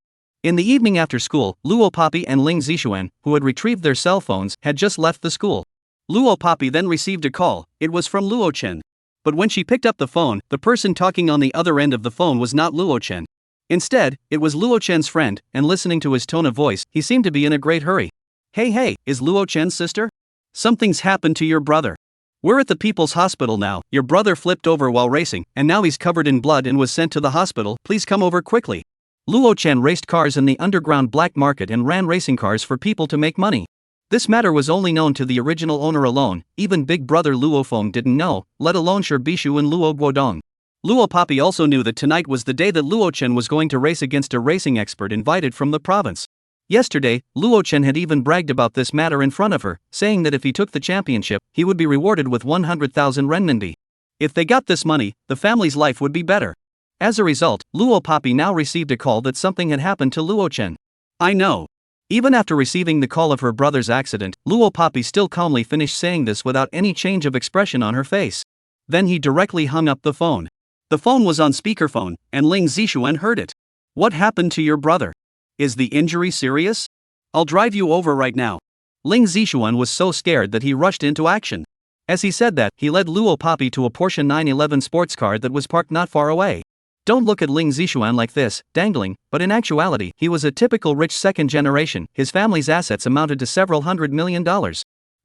In the evening after school, Luo Papi and Ling Zixuan, who had retrieved their cell phones, had just left the school. Luo Papi then received a call. It was from Luo Chen. But when she picked up the phone, the person talking on the other end of the phone was not Luo Chen. Instead, it was Luo Chen's friend, and listening to his tone of voice, he seemed to be in a great hurry. Hey, is Luo Chen's sister? Something's happened to your brother. We're at the People's Hospital now. Your brother flipped over while racing, and now he's covered in blood and was sent to the hospital. Please come over quickly. Luo Chen raced cars in the underground black market and ran racing cars for people to make money. This matter was only known to the original owner alone. Even big brother Luo Feng didn't know, let alone Shi Bishu and Luo Guodong. Luo Papi also knew that tonight was the day that Luo Chen was going to race against a racing expert invited from the province. Yesterday, Luo Chen had even bragged about this matter in front of her, saying that if he took the championship, he would be rewarded with 100,000 renminbi. If they got this money, the family's life would be better. As a result, Luo Papi now received a call that something had happened to Luo Chen. I know. Even after receiving the call of her brother's accident, Luo Papi still calmly finished saying this without any change of expression on her face. Then he directly hung up the phone. The phone was on speakerphone, and Ling Zixuan heard it. What happened to your brother? Is the injury serious? I'll drive you over right now. Ling Zixuan was so scared that he rushed into action. As he said that, he led Luo Papi to a Porsche 911 sports car that was parked not far away. Don't look at Ling Zixuan like this, dangling, but in actuality, he was a typical rich second generation. His family's assets amounted to several $100 million.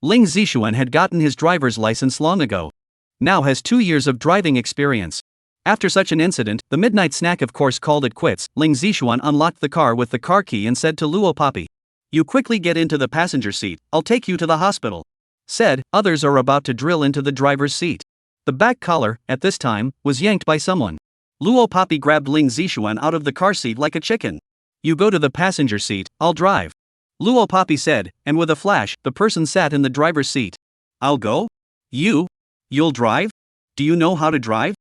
Ling Zixuan had gotten his driver's license long ago. Now has 2 years of driving experience. After such an incident, the midnight snack of course called it quits. Ling Zixuan unlocked the car with the car key and said to Luo Papi, "You quickly get into the passenger seat, I'll take you to the hospital." Said, others are about to drill into the driver's seat. The back collar, at this time, was yanked by someone. Luo Papi grabbed Ling Zixuan out of the car seat like a chicken. You go to the passenger seat, I'll drive. Luo Papi said, and with a flash, the person sat in the driver's seat. I'll go? You'll drive? Do you know how to drive?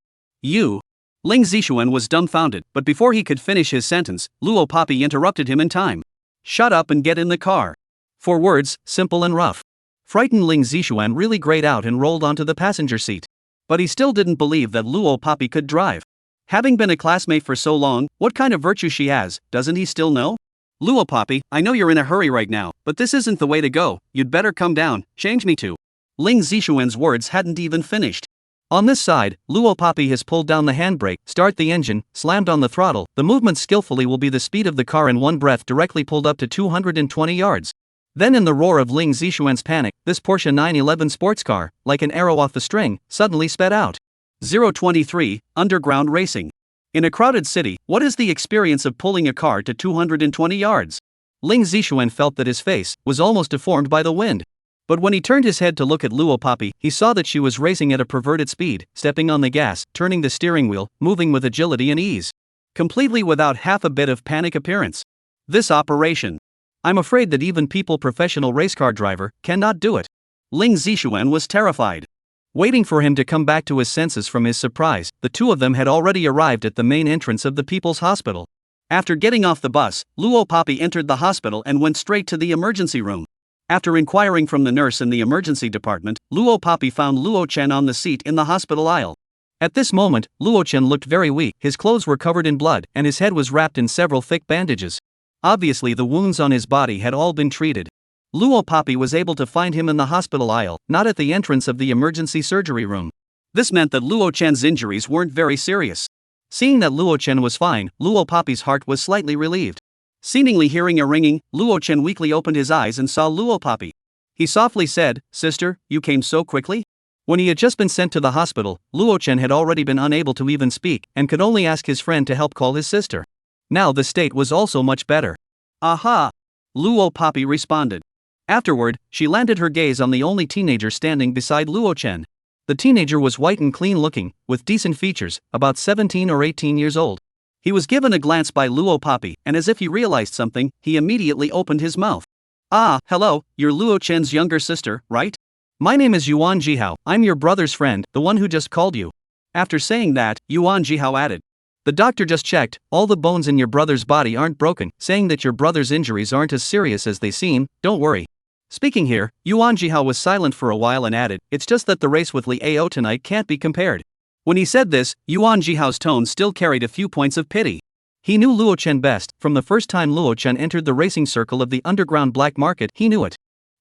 You. Ling Zixuan was dumbfounded, but before he could finish his sentence, Luo Papi interrupted him in time. Shut up and get in the car. 4 words, simple and rough. Frightened Ling Zixuan really grayed out and rolled onto the passenger seat. But he still didn't believe that Luo Papi could drive. Having been a classmate for so long, what kind of virtue she has, doesn't he still know? Luo Papi, I know you're in a hurry right now, but this isn't the way to go. You'd better come down, change me to. Ling Zixuan's words hadn't even finished. On this side, Luo Papi has pulled down the handbrake, start the engine, slammed on the throttle. The movement skillfully will be the speed of the car in one breath directly pulled up to 220 yards. Then in the roar of Ling Zixuan's panic, this Porsche 911 sports car, like an arrow off the string, suddenly sped out. 023, Underground Racing. In a crowded city, what is the experience of pulling a car to 220 yards? Ling Zixuan felt that his face was almost deformed by the wind. But when he turned his head to look at Luo Papi, he saw that she was racing at a perverted speed, stepping on the gas, turning the steering wheel, moving with agility and ease. Completely without half a bit of panic appearance. This operation. I'm afraid that even people professional racecar driver cannot do it. Ling Zixuan was terrified. Waiting for him to come back to his senses from his surprise, the two of them had already arrived at the main entrance of the People's Hospital. After getting off the bus, Luo Papi entered the hospital and went straight to the emergency room. After inquiring from the nurse in the emergency department, Luo Papi found Luo Chen on the seat in the hospital aisle. At this moment, Luo Chen looked very weak, his clothes were covered in blood, and his head was wrapped in several thick bandages. Obviously the wounds on his body had all been treated. Luo Papi was able to find him in the hospital aisle, not at the entrance of the emergency surgery room. This meant that Luo Chen's injuries weren't very serious. Seeing that Luo Chen was fine, Luo Papi's heart was slightly relieved. Seemingly hearing a ringing, Luo Chen weakly opened his eyes and saw Luo Papi. He softly said, "Sister, you came so quickly?" When he had just been sent to the hospital, Luo Chen had already been unable to even speak and could only ask his friend to help call his sister. Now the state was also much better. "Aha!" Luo Papi responded. Afterward, she landed her gaze on the only teenager standing beside Luo Chen. The teenager was white and clean looking, with decent features, about 17 or 18 years old. He was given a glance by Luo Papi, and as if he realized something, he immediately opened his mouth. "Ah, hello, you're Luo Chen's younger sister, right? My name is Yuan Jihao, I'm your brother's friend, the one who just called you." After saying that, Yuan Jihao added, "The doctor just checked, all the bones in your brother's body aren't broken, saying that your brother's injuries aren't as serious as they seem, don't worry." Speaking here, Yuan Jihao was silent for a while and added, "It's just that the race with Li Ao tonight can't be compared." When he said this, Yuan Jihao's tone still carried a few points of pity. He knew Luo Chen best, from the first time Luo Chen entered the racing circle of the underground black market, he knew it.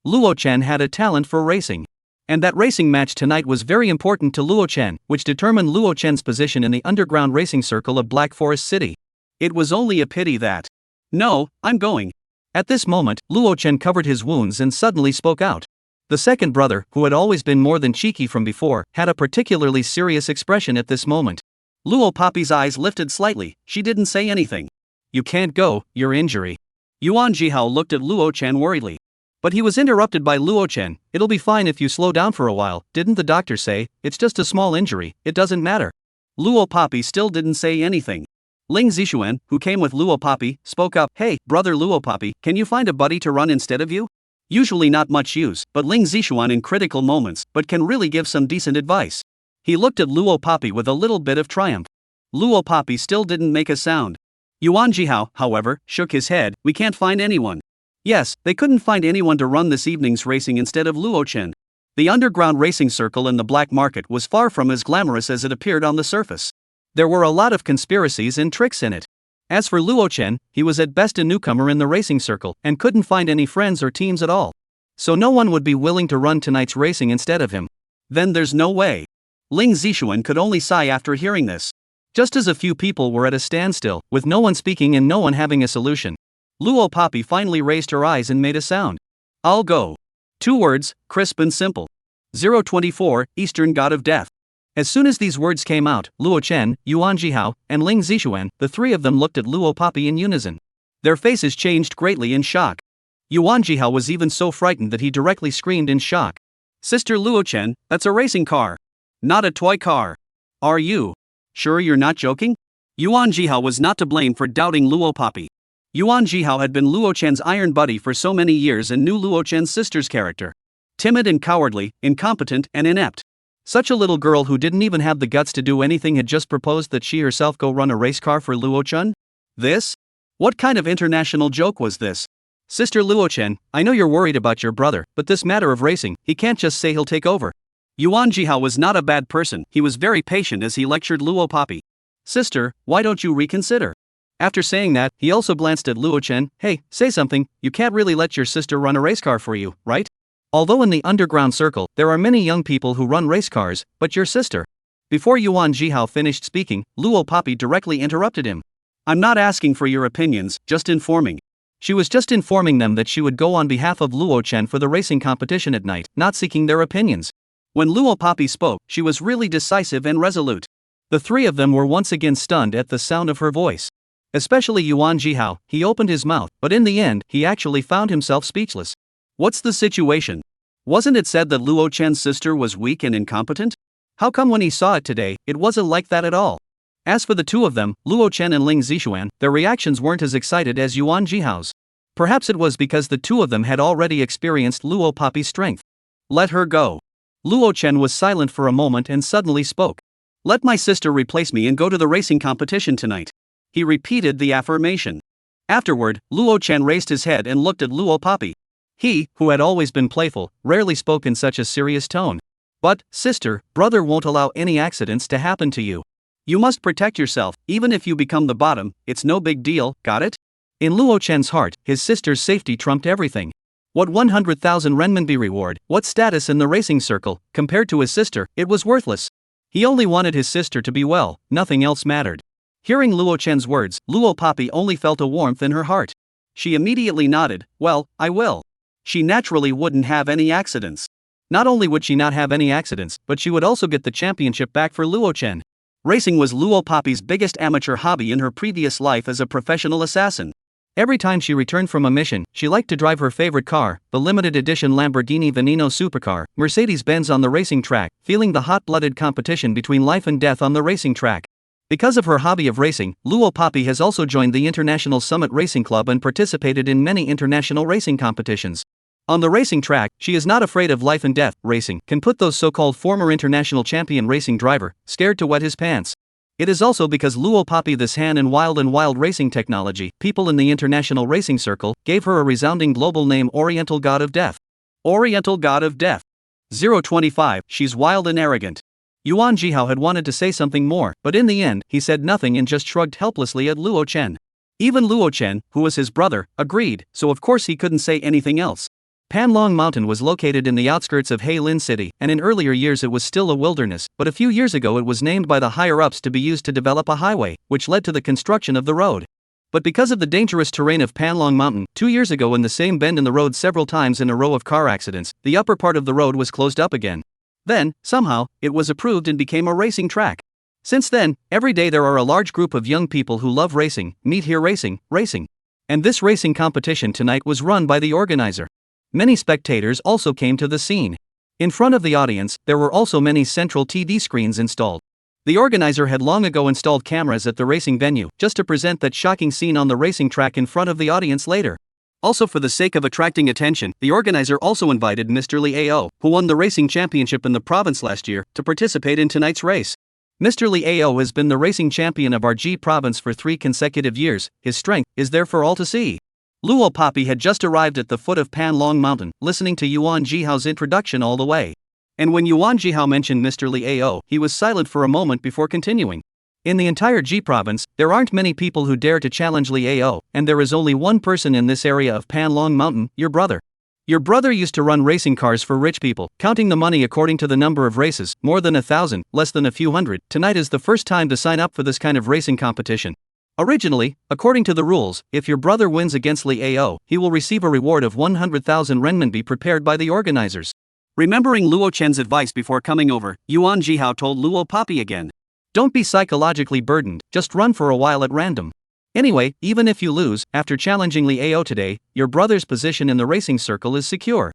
Luo Chen had a talent for racing. And that racing match tonight was very important to Luo Chen, which determined Luo Chen's position in the underground racing circle of Black Forest City. It was only a pity that. "No, I'm going." At this moment, Luo Chen covered his wounds and suddenly spoke out. The second brother, who had always been more than cheeky from before, had a particularly serious expression at this moment. Luo Papi's eyes lifted slightly, she didn't say anything. "You can't go, your injury." Yuan Jihao looked at Luo Chen worriedly. But he was interrupted by Luo Chen. "It'll be fine if you slow down for a while, didn't the doctor say? It's just a small injury, it doesn't matter." Luo Papi still didn't say anything. Ling Zixuan, who came with Luo Papi, spoke up, "Hey, brother Luo Papi, can you find a buddy to run instead of you?" Usually not much use, but Ling Zixuan in critical moments, but can really give some decent advice. He looked at Luo Papi with a little bit of triumph. Luo Papi still didn't make a sound. Yuan Jihao, however, shook his head, "We can't find anyone." Yes, they couldn't find anyone to run this evening's racing instead of Luo Chen. The underground racing circle in the black market was far from as glamorous as it appeared on the surface. There were a lot of conspiracies and tricks in it. As for Luo Chen, he was at best a newcomer in the racing circle and couldn't find any friends or teams at all. So no one would be willing to run tonight's racing instead of him. Then there's no way. Ling Zixuan could only sigh after hearing this. Just as a few people were at a standstill, with no one speaking and no one having a solution, Luo Papi finally raised her eyes and made a sound. "I'll go." 2 words, crisp and simple. 024, Eastern God of Death. As soon as these words came out, Luo Chen, Yuan Jihao, and Ling Zixuan, the three of them looked at Luo Papi in unison. Their faces changed greatly in shock. Yuan Jihao was even so frightened that he directly screamed in shock. "Sister Luo Chen, that's a racing car. Not a toy car. Are you sure you're not joking?" Yuan Jihao was not to blame for doubting Luo Papi. Yuan Jihao had been Luo Chen's iron buddy for so many years and knew Luo Chen's sister's character. Timid and cowardly, incompetent and inept. Such a little girl who didn't even have the guts to do anything had just proposed that she herself go run a race car for Luo Chen? This? What kind of international joke was this? "Sister Luo Chen, I know you're worried about your brother, but this matter of racing, he can't just say he'll take over." Yuan Jihao was not a bad person, he was very patient as he lectured Luo Papi. "Sister, why don't you reconsider?" After saying that, he also glanced at Luo Chen. "Hey, say something, you can't really let your sister run a race car for you, right? Although in the underground circle, there are many young people who run race cars, but your sister." Before Yuan Jihao finished speaking, Luo Papi directly interrupted him. "I'm not asking for your opinions, just informing." She was just informing them that she would go on behalf of Luo Chen for the racing competition at night, not seeking their opinions. When Luo Papi spoke, she was really decisive and resolute. The three of them were once again stunned at the sound of her voice. Especially Yuan Jihao, he opened his mouth, but in the end, he actually found himself speechless. What's the situation? Wasn't it said that Luo Chen's sister was weak and incompetent? How come when he saw it today, it wasn't like that at all? As for the two of them, Luo Chen and Ling Zixuan, their reactions weren't as excited as Yuan Jihao's. Perhaps it was because the two of them had already experienced Luo Poppy's strength. Let her go. Luo Chen was silent for a moment and suddenly spoke. Let my sister replace me and go to the racing competition tonight. He repeated the affirmation. Afterward, Luo Chen raised his head and looked at Luo Poppy. He, who had always been playful, rarely spoke in such a serious tone. But, sister, brother won't allow any accidents to happen to you. You must protect yourself, even if you become the bottom, it's no big deal, got it? In Luo Chen's heart, his sister's safety trumped everything. What 100,000 renminbi reward, what status in the racing circle, compared to his sister, it was worthless. He only wanted his sister to be well, nothing else mattered. Hearing Luo Chen's words, Luo Poppy only felt a warmth in her heart. She immediately nodded, well, I will. She naturally wouldn't have any accidents. Not only would she not have any accidents, but she would also get the championship back for Luo Chen. Racing was Luo Poppy's biggest amateur hobby in her previous life as a professional assassin. Every time she returned from a mission, she liked to drive her favorite car, the limited edition Lamborghini Veneno supercar, Mercedes-Benz on the racing track, feeling the hot-blooded competition between life and death on the racing track. Because of her hobby of racing, Luo Poppy has also joined the International Summit Racing Club and participated in many international racing competitions. On the racing track, she is not afraid of life and death. Racing can put those so-called former international champion racing driver scared to wet his pants. It is also because Luo Poppy this hand and wild racing technology, people in the international racing circle gave her a resounding global name, Oriental God of Death. Oriental God of Death. 025, she's wild and arrogant. Yuan Jihao had wanted to say something more, but in the end, he said nothing and just shrugged helplessly at Luo Chen. Even Luo Chen, who was his brother, agreed, so of course he couldn't say anything else. Panlong Mountain was located in the outskirts of Heilin City, and in earlier years it was still a wilderness, but a few years ago it was named by the higher-ups to be used to develop a highway, which led to the construction of the road. But because of the dangerous terrain of Panlong Mountain, 2 years ago in the same bend in the road several times in a row of car accidents, the upper part of the road was closed up again. Then, somehow, it was approved and became a racing track. Since then, every day there are a large group of young people who love racing, meet here racing. And this racing competition tonight was run by the organizer. Many spectators also came to the scene. In front of the audience, there were also many central TV screens installed. The organizer had long ago installed cameras at the racing venue, just to present that shocking scene on the racing track in front of the audience later. Also, for the sake of attracting attention, the organizer also invited Mr. Li Ao, who won the racing championship in the province last year, to participate in tonight's race. Mr. Li Ao has been the racing champion of our G province for 3 consecutive years. His strength is there for all to see. Luo Poppy had just arrived at the foot of Panlong Mountain, listening to Yuan Jihao's introduction all the way. And when Yuan Jihao mentioned Mr. Li Ao, he was silent for a moment before continuing. In the entire G province, there aren't many people who dare to challenge Li Ao, and there is only one person in this area of Panlong Mountain, your brother. Your brother used to run racing cars for rich people, counting the money according to the number of races, more than 1,000, less than a few hundred. Tonight is the first time to sign up for this kind of racing competition. Originally, according to the rules, if your brother wins against Li Ao, he will receive a reward of 100,000 renminbi prepared by the organizers. Remembering Luo Chen's advice before coming over, Yuan Jihao told Luo Poppy again. Don't be psychologically burdened, just run for a while at random. Anyway, even if you lose, after challenging Li Ao today, your brother's position in the racing circle is secure.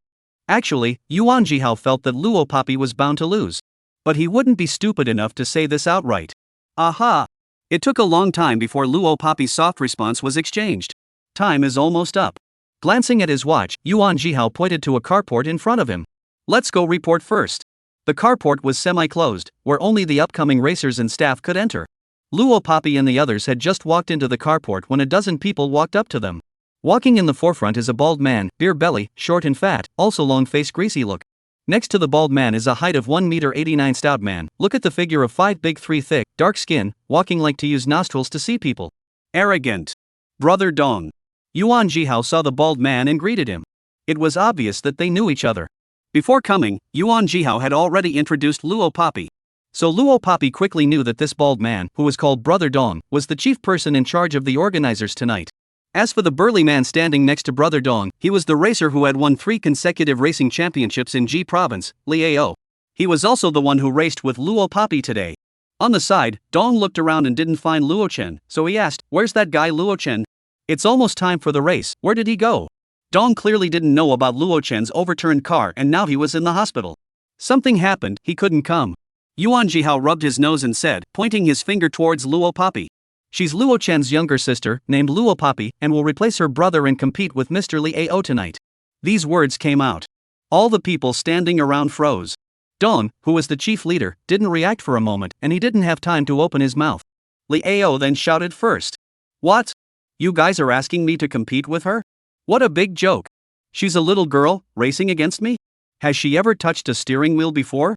Actually, Yuan Jihao felt that Luo Poppy was bound to lose. But he wouldn't be stupid enough to say this outright. Aha! It took a long time before Luo Poppy's soft response was exchanged. Time is almost up. Glancing at his watch, Yuan Jihao pointed to a carport in front of him. Let's go report first. The carport was semi-closed, where only the upcoming racers and staff could enter. Luo Poppy and the others had just walked into the carport when a dozen people walked up to them. Walking in the forefront is a bald man, beer belly, short and fat, also long face, greasy look. Next to the bald man is a height of 1.89 m stout man, look at the figure of 5 big 3 thick, dark skin, walking like to use nostrils to see people. Arrogant. Brother Dong. Yuan Jihao saw the bald man and greeted him. It was obvious that they knew each other. Before coming, Yuan Jihao had already introduced Luo Poppy. So Luo Poppy quickly knew that this bald man, who was called Brother Dong, was the chief person in charge of the organizers tonight. As for the burly man standing next to Brother Dong, he was the racer who had won 3 consecutive racing championships in G province, Li Ao. He was also the one who raced with Luo Poppy today. On the side, Dong looked around and didn't find Luo Chen, so he asked, "Where's that guy Luo Chen? It's almost time for the race, where did he go?" Dong clearly didn't know about Luo Chen's overturned car and now he was in the hospital. Something happened, he couldn't come. Yuan Jihao rubbed his nose and said, pointing his finger towards Luo Poppy. "She's Luo Chen's younger sister, named Luo Poppy, and will replace her brother and compete with Mr. Li Ao tonight." These words came out. All the people standing around froze. Dong, who was the chief leader, didn't react for a moment, and he didn't have time to open his mouth. Li Ao then shouted first. "What? You guys are asking me to compete with her? What a big joke. She's a little girl, racing against me? Has she ever touched a steering wheel before?"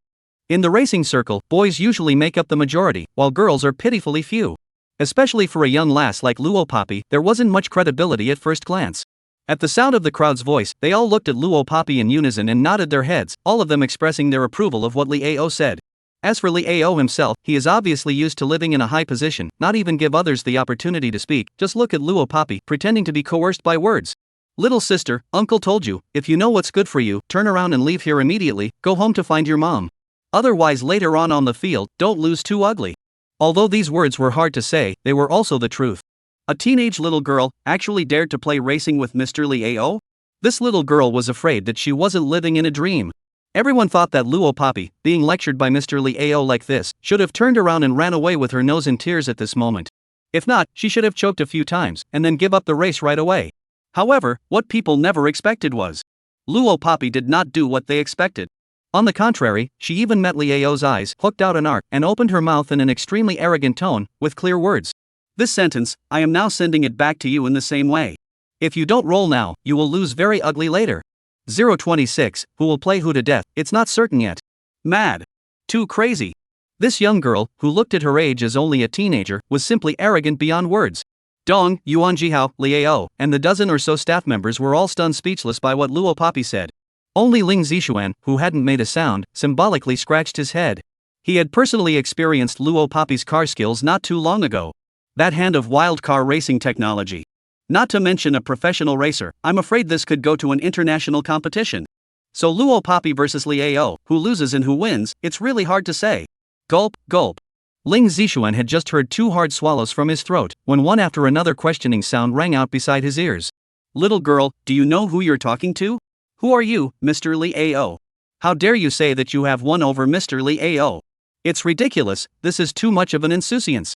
In the racing circle, boys usually make up the majority, while girls are pitifully few. Especially for a young lass like Luo Poppy, there wasn't much credibility at first glance. At the sound of the crowd's voice, they all looked at Luo Poppy in unison and nodded their heads, all of them expressing their approval of what Li Ao said. As for Li Ao himself, he is obviously used to living in a high position, not even give others the opportunity to speak. Just look at Luo Poppy, pretending to be coerced by words. "Little sister, uncle told you, if you know what's good for you, turn around and leave here immediately, go home to find your mom. Otherwise later on the field, don't lose too ugly." Although these words were hard to say, they were also the truth. A teenage little girl actually dared to play racing with Mr. Li Ao? This little girl was afraid that she wasn't living in a dream. Everyone thought that Luo Poppy, being lectured by Mr. Li Ao like this, should have turned around and ran away with her nose in tears at this moment. If not, she should have choked a few times, and then give up the race right away. However, what people never expected was, Luo Poppy did not do what they expected. On the contrary, she even met Li Ao's eyes, hooked out an arc, and opened her mouth in an extremely arrogant tone, with clear words. "This sentence, I am now sending it back to you in the same way. If you don't roll now, you will lose very ugly later. 026, who will play who to death, it's not certain yet. Mad. Too crazy." This young girl, who looked at her age as only a teenager, was simply arrogant beyond words. Dong, Yuan Jihao, Li Ao, and the dozen or so staff members were all stunned speechless by what Luo Poppy said. Only Ling Zixuan, who hadn't made a sound, symbolically scratched his head. He had personally experienced Luo Poppy's car skills not too long ago. That hand of wild car racing technology. Not to mention a professional racer, I'm afraid this could go to an international competition. So Luo Poppy versus Li Ao, who loses and who wins, it's really hard to say. Gulp, gulp. Ling Zixuan had just heard 2 hard swallows from his throat, when one after another questioning sound rang out beside his ears. "Little girl, do you know who you're talking to? Who are you, Mr. Li Ao? How dare you say that you have won over Mr. Li Ao? It's ridiculous, this is too much of an insouciance.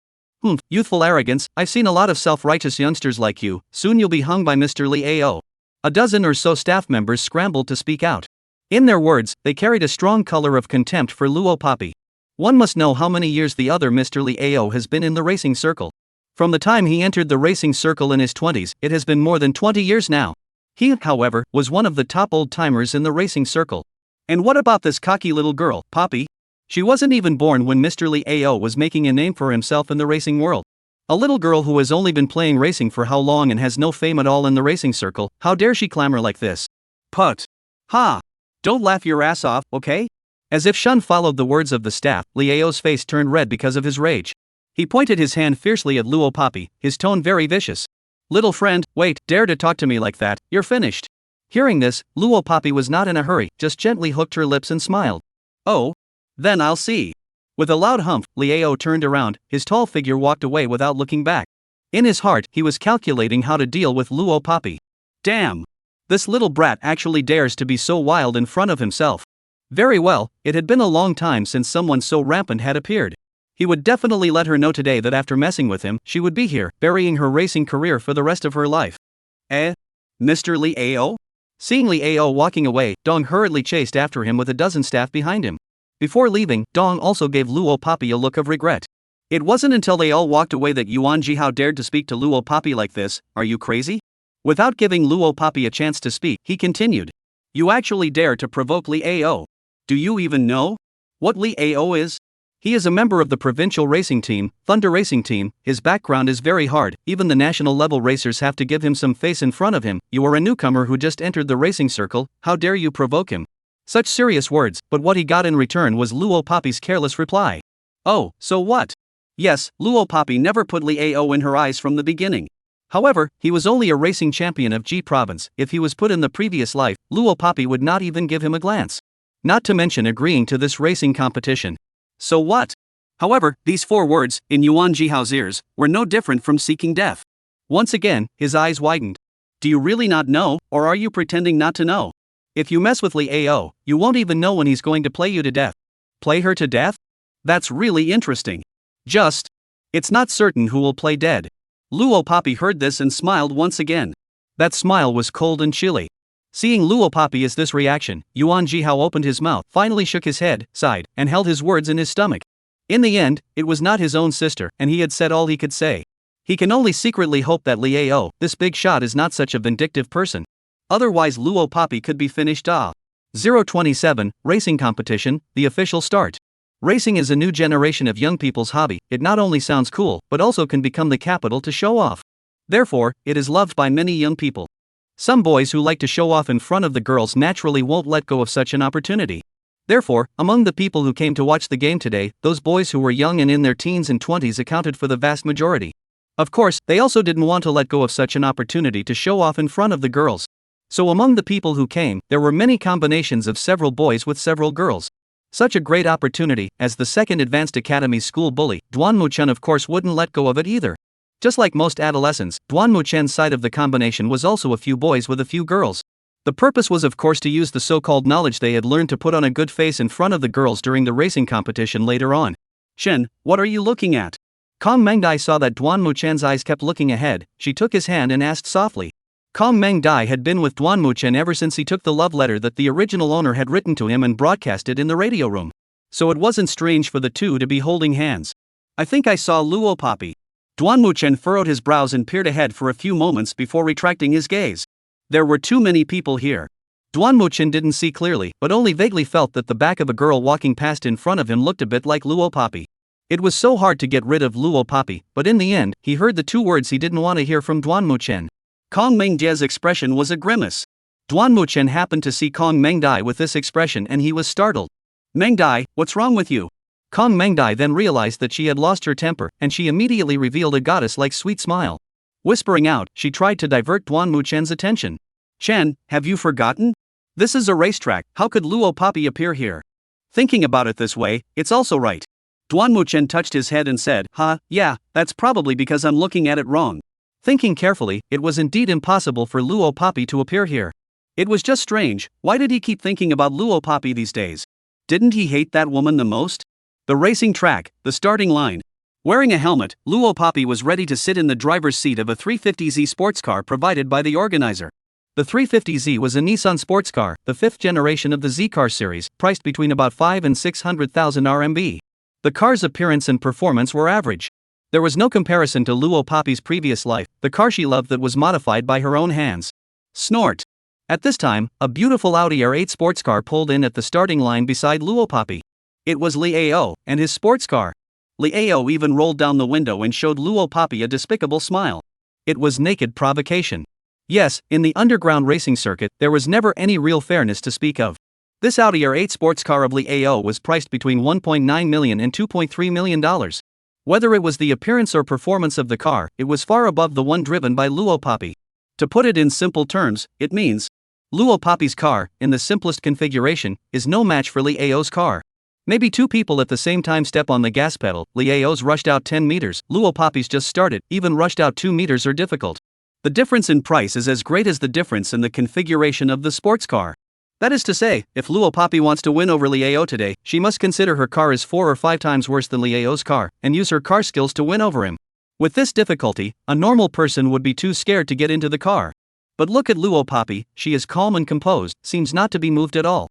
Youthful arrogance, I've seen a lot of self-righteous youngsters like you, soon you'll be hung by Mr. Li Ao." A dozen or so staff members scrambled to speak out. In their words, they carried a strong color of contempt for Luo Poppy. One must know how many years the other Mr. Li Ao has been in the racing circle. From the time he entered the racing circle in his 20s, it has been more than 20 years now. He, however, was one of the top old-timers in the racing circle. And what about this cocky little girl, Poppy? She wasn't even born when Mr. Li Ao was making a name for himself in the racing world. A little girl who has only been playing racing for how long and has no fame at all in the racing circle, how dare she clamor like this? Put. Ha! Don't laugh your ass off, okay? As if Shun followed the words of the staff, Li Ao's face turned red because of his rage. He pointed his hand fiercely at Luo Poppy, his tone very vicious. "Little friend, wait, dare to talk to me like that, you're finished." Hearing this, Luo Poppy was not in a hurry, just gently hooked her lips and smiled. "Oh? Then I'll see." With a loud humph, Li Ao turned around, his tall figure walked away without looking back. In his heart, he was calculating how to deal with Luo Poppy. Damn! This little brat actually dares to be so wild in front of himself. Very well, it had been a long time since someone so rampant had appeared. He would definitely let her know today that after messing with him, she would be here, burying her racing career for the rest of her life. Mr. Li Ao? Seeing Li Ao walking away, Dong hurriedly chased after him with a dozen staff behind him. Before leaving, Dong also gave Luo Poppy a look of regret. It wasn't until they all walked away that Yuan Jihao dared to speak to Luo Poppy like this. "Are you crazy?" Without giving Luo Poppy a chance to speak, he continued. "You actually dare to provoke Li Ao? Do you even know what Li Ao is? He is a member of the provincial racing team, Thunder Racing Team. His background is very hard, even the national level racers have to give him some face in front of him. You are a newcomer who just entered the racing circle, how dare you provoke him?" Such serious words, but what he got in return was Luo Poppy's careless reply. "Oh, so what? Yes, Luo Poppy never put Li Ao in her eyes from the beginning. However, he was only a racing champion of G province. If he was put in the previous life, Luo Poppy would not even give him a glance. Not to mention agreeing to this racing competition. So what? However, these 4 words, in Yuan Jihao's ears, were no different from seeking death. Once again, his eyes widened. Do you really not know, or are you pretending not to know? If you mess with Liao, you won't even know when he's going to play you to death. Play her to death? That's really interesting. It's not certain who will play dead. Luo Papi heard this and smiled once again. That smile was cold and chilly. Seeing Luo Papi as this reaction, Yuan Jihao opened his mouth, finally shook his head, sighed, and held his words in his stomach. In the end, it was not his own sister, and he had said all he could say. He can only secretly hope that Liao, this big shot, is not such a vindictive person. Otherwise Luo Papi could be finished off. 027, Racing Competition, the official start. Racing is a new generation of young people's hobby. It not only sounds cool, but also can become the capital to show off. Therefore, it is loved by many young people. Some boys who like to show off in front of the girls naturally won't let go of such an opportunity. Therefore, among the people who came to watch the game today, those boys who were young and in their teens and 20s accounted for the vast majority. Of course, they also didn't want to let go of such an opportunity to show off in front of the girls. So among the people who came, there were many combinations of several boys with several girls. Such a great opportunity, as the second Advanced Academy school bully, Duan Muchen of course wouldn't let go of it either. Just like most adolescents, Duan Muchen's side of the combination was also a few boys with a few girls. The purpose was of course to use the so-called knowledge they had learned to put on a good face in front of the girls during the racing competition later on. Chen, what are you looking at? Kong Mengdai saw that Duan Muchen's eyes kept looking ahead. She took his hand and asked softly. Kong Mengdai had been with Duan Muchen ever since he took the love letter that the original owner had written to him and broadcasted in the radio room. So it wasn't strange for the two to be holding hands. I think I saw Luo Papi. Duan Muchen furrowed his brows and peered ahead for a few moments before retracting his gaze. There were too many people here. Duan Muchen didn't see clearly, but only vaguely felt that the back of a girl walking past in front of him looked a bit like Luo Papi. It was so hard to get rid of Luo Papi, but in the end, he heard the 2 words he didn't want to hear from Duan Muchen. Kong Mengdai's expression was a grimace. Duan Muchen happened to see Kong Mengdai with this expression and he was startled. Mengdai, what's wrong with you? Kong Mengdai then realized that she had lost her temper, and she immediately revealed a goddess-like sweet smile. Whispering out, she tried to divert Duan Muchen's attention. Chen, have you forgotten? This is a racetrack, how could Luo Papi appear here? Thinking about it this way, it's also right. Duan Muchen touched his head and said, yeah, that's probably because I'm looking at it wrong. Thinking carefully, it was indeed impossible for Luo Papi to appear here. It was just strange, why did he keep thinking about Luo Papi these days? Didn't he hate that woman the most? The racing track, the starting line. Wearing a helmet, Luo Papi was ready to sit in the driver's seat of a 350Z sports car provided by the organizer. The 350Z was a Nissan sports car, the 5th generation of the Z-Car series, priced between about 5 and 600,000 RMB. The car's appearance and performance were average. There was no comparison to Luo Papi's previous life, the car she loved that was modified by her own hands. Snort. At this time, a beautiful Audi R8 sports car pulled in at the starting line beside Luo Papi. It was Liao, and his sports car. Liao even rolled down the window and showed Luo Papi a despicable smile. It was naked provocation. Yes, in the underground racing circuit, there was never any real fairness to speak of. This Audi R8 sports car of Liao was priced between $1.9 million and $2.3 million. Whether it was the appearance or performance of the car, it was far above the one driven by Luo Papi. To put it in simple terms, it means Luo Papi's car, in the simplest configuration, is no match for Liao's car. Maybe 2 people at the same time step on the gas pedal. Liao's rushed out 10 meters, Luo Papi's just started, even rushed out 2 meters are difficult. The difference in price is as great as the difference in the configuration of the sports car. That is to say, if Luo Papi wants to win over Liao today, she must consider her car is 4 or 5 times worse than Liao's car, and use her car skills to win over him. With this difficulty, a normal person would be too scared to get into the car. But look at Luo Papi, she is calm and composed, seems not to be moved at all.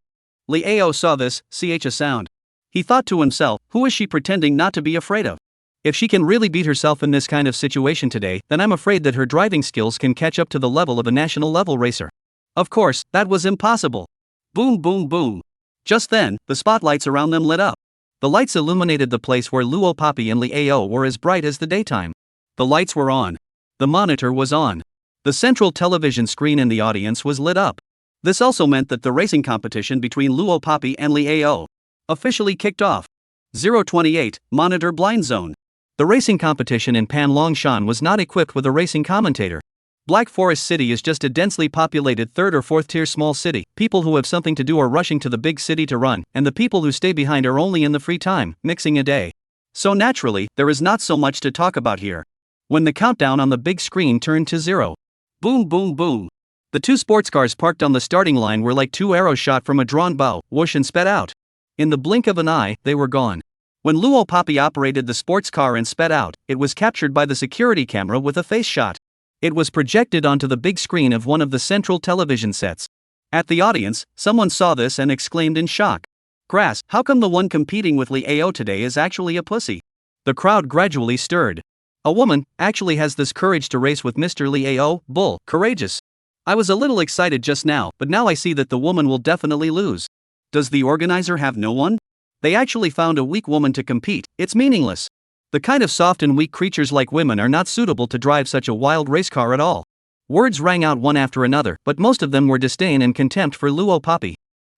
Liao saw this, a sound. He thought to himself, who is she pretending not to be afraid of? If she can really beat herself in this kind of situation today, then I'm afraid that her driving skills can catch up to the level of a national level racer. Of course, that was impossible. Boom boom boom. Just then, the spotlights around them lit up. The lights illuminated the place where Luo Papi and Liao were as bright as the daytime. The lights were on. The monitor was on. The central television screen in the audience was lit up. This also meant that the racing competition between Luo Papi and Liao officially kicked off. 028, Monitor Blind Zone. The racing competition in Panlongshan was not equipped with a racing commentator. Black Forest City is just a densely populated 3rd or 4th tier small city. People who have something to do are rushing to the big city to run, and the people who stay behind are only in the free time, mixing a day. So naturally, there is not so much to talk about here. When the countdown on the big screen turned to 0. Boom boom boom. The two sports cars parked on the starting line were like two arrows shot from a drawn bow, whoosh and sped out. In the blink of an eye, they were gone. When Luo Papi operated the sports car and sped out, it was captured by the security camera with a face shot. It was projected onto the big screen of one of the central television sets. At the audience, someone saw this and exclaimed in shock. Grass, how come the one competing with Li Ao today is actually a pussy? The crowd gradually stirred. A woman actually has this courage to race with Mr. Li Ao, bull, courageous. I was a little excited just now, but now I see that the woman will definitely lose. Does the organizer have no one? They actually found a weak woman to compete, it's meaningless. The kind of soft and weak creatures like women are not suitable to drive such a wild race car at all. Words rang out one after another, but most of them were disdain and contempt for Luo Papi.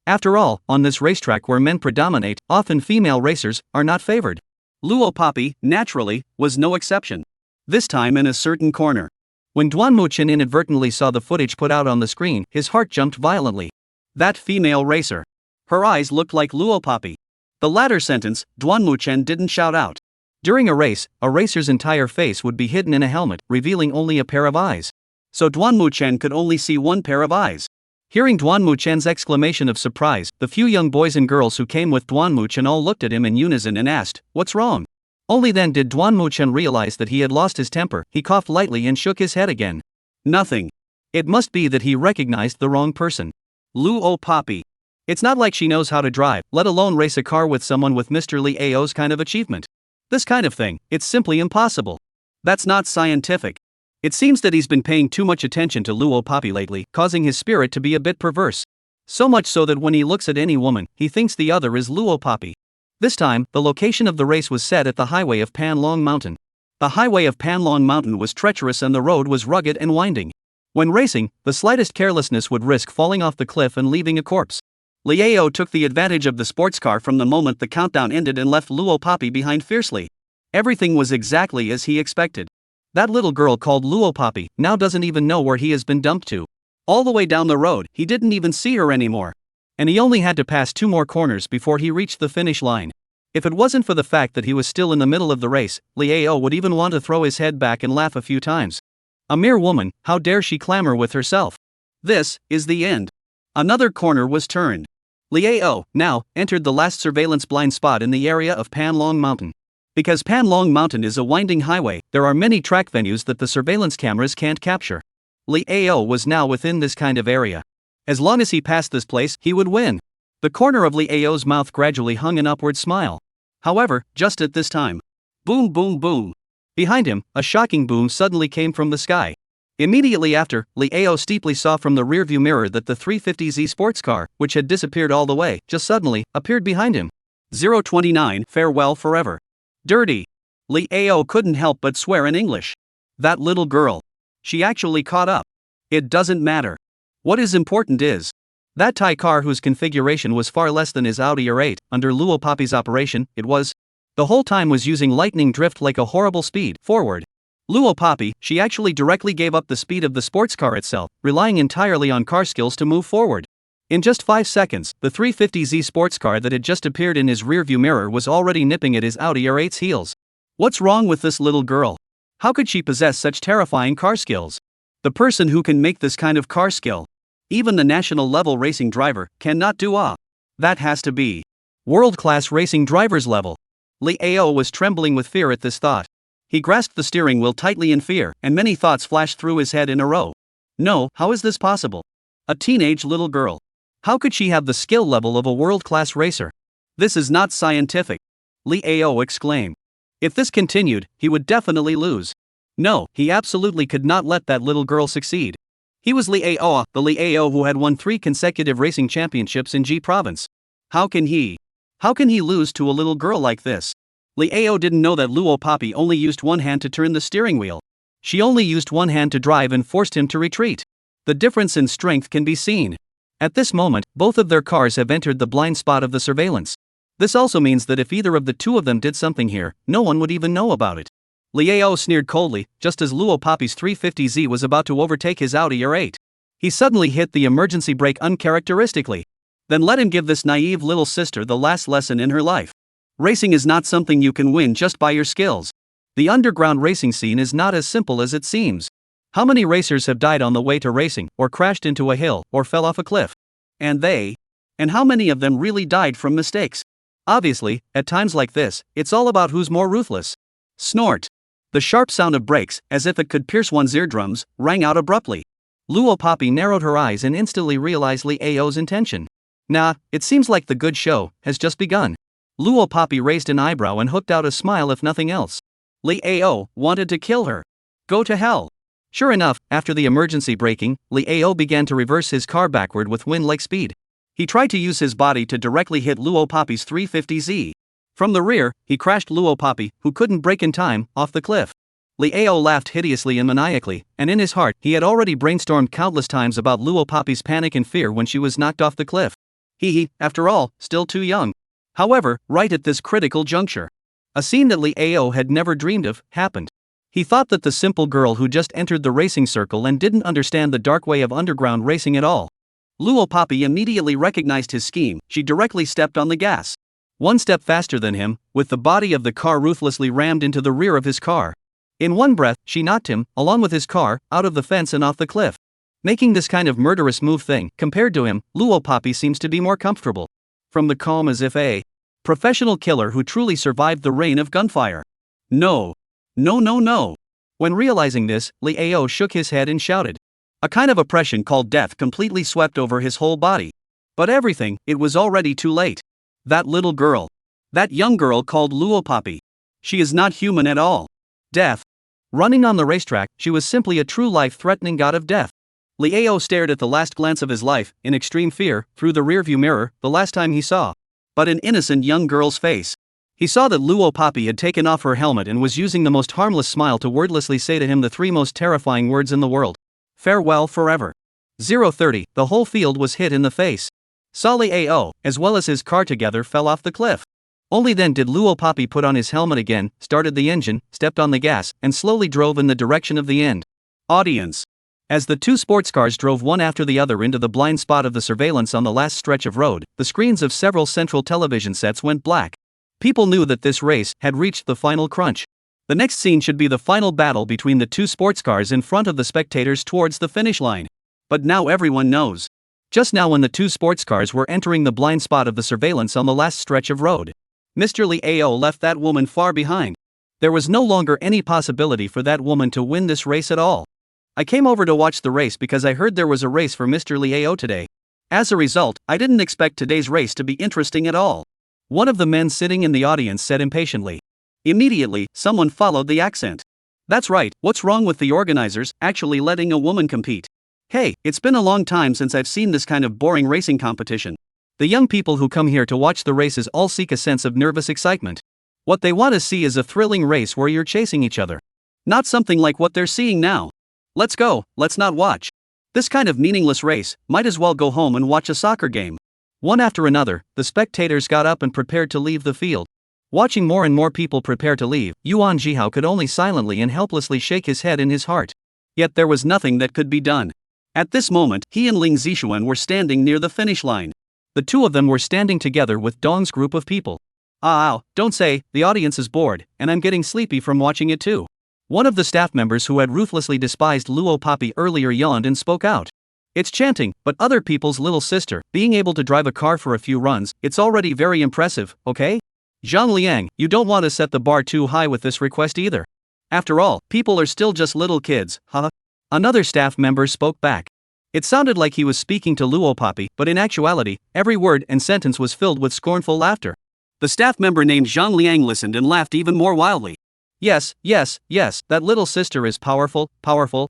After all, on this racetrack where men predominate, often female racers are not favored. Luo Papi, naturally, was no exception. This time in a certain corner. When Duan Muchen inadvertently saw the footage put out on the screen, his heart jumped violently. That female racer. Her eyes looked like Luo Papi. The latter sentence, Duan Muchen didn't shout out. During a racer's entire face would be hidden in a helmet, revealing only a pair of eyes. So Duan Muchen could only see one pair of eyes. Hearing Duan Muchen's exclamation of surprise, the few young boys and girls who came with Duan Muchen all looked at him in unison and asked, "What's wrong?" Only then did Duan Muchen realize that he had lost his temper. He coughed lightly and shook his head again. Nothing. It must be that he recognized the wrong person. Luo Papi. It's not like she knows how to drive, let alone race a car with someone with Mr. Li Ao's kind of achievement. This kind of thing, it's simply impossible. That's not scientific. It seems that he's been paying too much attention to Luo Papi lately, causing his spirit to be a bit perverse. So much so that when he looks at any woman, he thinks the other is Luo Papi. This time, the location of the race was set at the highway of Panlong Mountain. The highway of Panlong Mountain was treacherous and the road was rugged and winding. When racing, the slightest carelessness would risk falling off the cliff and leaving a corpse. Li Ao took the advantage of the sports car from the moment the countdown ended and left Luo Papi behind fiercely. Everything was exactly as he expected. That little girl called Luo Papi now doesn't even know where he has been dumped to. All the way down the road, he didn't even see her anymore. And he only had to pass 2 more corners before he reached the finish line. If it wasn't for the fact that he was still in the middle of the race, Li Ao would even want to throw his head back and laugh a few times. A mere woman, how dare she clamor with herself? This is the end. Another corner was turned. Li Ao, now, entered the last surveillance blind spot in the area of Panlong Mountain. Because Panlong Mountain is a winding highway, there are many track venues that the surveillance cameras can't capture. Li Ao was now within this kind of area. As long as he passed this place, he would win. The corner of Li Ao's mouth gradually hung an upward smile. However, just at this time, boom boom boom. Behind him, a shocking boom suddenly came from the sky. Immediately after, Li Ao steeply saw from the rearview mirror that the 350Z sports car, which had disappeared all the way, just suddenly, appeared behind him. 029, farewell forever. Dirty. Li Ao couldn't help but swear in English. That little girl. She actually caught up. It doesn't matter. What is important is that Thai car whose configuration was far less than his Audi R8, under Luo Papi's operation, it was the whole time was using lightning drift like a horrible speed forward. Luo Papi, she actually directly gave up the speed of the sports car itself, relying entirely on car skills to move forward. In just 5 seconds, the 350Z sports car that had just appeared in his rearview mirror was already nipping at his Audi R8's heels. What's wrong with this little girl? How could she possess such terrifying car skills? The person who can make this kind of car skill, even the national level racing driver, cannot do. That has to be world-class racing driver's level. Li Ao was trembling with fear at this thought. He grasped the steering wheel tightly in fear, and many thoughts flashed through his head in a row. No, how is this possible? A teenage little girl. How could she have the skill level of a world-class racer? This is not scientific. Li Ao exclaimed. If this continued, he would definitely lose. No, he absolutely could not let that little girl succeed. He was Li Ao, the Li Ao who had won 3 consecutive racing championships in G Province. How can he lose to a little girl like this? Li Ao didn't know that Luo Papi only used one hand to turn the steering wheel. She only used one hand to drive and forced him to retreat. The difference in strength can be seen. At this moment, both of their cars have entered the blind spot of the surveillance. This also means that if either of the two of them did something here, no one would even know about it. Li Ao sneered coldly, just as Luo Papi's 350Z was about to overtake his Audi R8. He suddenly hit the emergency brake uncharacteristically. Then let him give this naive little sister the last lesson in her life. Racing is not something you can win just by your skills. The underground racing scene is not as simple as it seems. How many racers have died on the way to racing, or crashed into a hill, or fell off a cliff? And how many of them really died from mistakes? Obviously, at times like this, it's all about who's more ruthless. Snort. The sharp sound of brakes, as if it could pierce one's eardrums, rang out abruptly. Luo Poppy narrowed her eyes and instantly realized Li Ao's intention. Nah, it seems like the good show has just begun. Luo Poppy raised an eyebrow and hooked out a smile if nothing else. Li Ao wanted to kill her. Go to hell. Sure enough, after the emergency braking, Li Ao began to reverse his car backward with wind-like speed. He tried to use his body to directly hit Luo Poppy's 350Z. From the rear, he crashed Luo Poppy, who couldn't brake in time, off the cliff. Li Ao laughed hideously and maniacally, and in his heart, he had already brainstormed countless times about Luo Poppy's panic and fear when she was knocked off the cliff. He, after all, still too young. However, right at this critical juncture, a scene that Li Ao had never dreamed of happened. He thought that the simple girl who just entered the racing circle and didn't understand the dark way of underground racing at all. Luo Poppy immediately recognized his scheme. She directly stepped on the gas. One step faster than him, with the body of the car ruthlessly rammed into the rear of his car. In one breath, she knocked him, along with his car, out of the fence and off the cliff. Making this kind of murderous move thing, compared to him, Luo Poppy seems to be more comfortable. From the calm as if a professional killer who truly survived the rain of gunfire. No. When realizing this, Li Ao shook his head and shouted. A kind of oppression called death completely swept over his whole body. But everything, it was already too late. That little girl. That young girl called Luo Poppy. She is not human at all. Death. Running on the racetrack, she was simply a true life-threatening god of death. Li Ao stared at the last glance of his life, in extreme fear, through the rearview mirror, the last time he saw but an innocent young girl's face. He saw that Luo Poppy had taken off her helmet and was using the most harmless smile to wordlessly say to him the three most terrifying words in the world. Farewell forever. 0:30, the whole field was hit in the face. Saw Li Ao, as well as his car together, fell off the cliff. Only then did Luo Poppy put on his helmet again, started the engine, stepped on the gas, and slowly drove in the direction of the end. Audience. As the two sports cars drove one after the other into the blind spot of the surveillance on the last stretch of road, the screens of several central television sets went black. People knew that this race had reached the final crunch. The next scene should be the final battle between the two sports cars in front of the spectators towards the finish line. But now everyone knows. Just now when the two sports cars were entering the blind spot of the surveillance on the last stretch of road, Mr. Li Ao left that woman far behind. There was no longer any possibility for that woman to win this race at all. I came over to watch the race because I heard there was a race for Mr. Li Ao today. As a result, I didn't expect today's race to be interesting at all. One of the men sitting in the audience said impatiently. Immediately, someone followed the accent. That's right, what's wrong with the organizers actually letting a woman compete? Hey, it's been a long time since I've seen this kind of boring racing competition. The young people who come here to watch the races all seek a sense of nervous excitement. What they want to see is a thrilling race where you're chasing each other. Not something like what they're seeing now. Let's go, let's not watch. This kind of meaningless race, might as well go home and watch a soccer game. One after another, the spectators got up and prepared to leave the field. Watching more and more people prepare to leave, Yuan Jihao could only silently and helplessly shake his head in his heart. Yet there was nothing that could be done. At this moment, he and Ling Zixuan were standing near the finish line. The two of them were standing together with Dong's group of people. Don't say, the audience is bored, and I'm getting sleepy from watching it too. One of the staff members who had ruthlessly despised Luo Poppy earlier yawned and spoke out. It's chanting, but other people's little sister, being able to drive a car for a few runs, it's already very impressive, okay? Zhang Liang, you don't want to set the bar too high with this request either. After all, people are still just little kids, huh? Another staff member spoke back. It sounded like he was speaking to Luo Poppy, but in actuality, every word and sentence was filled with scornful laughter. The staff member named Zhang Liang listened and laughed even more wildly. Yes, that little sister is powerful,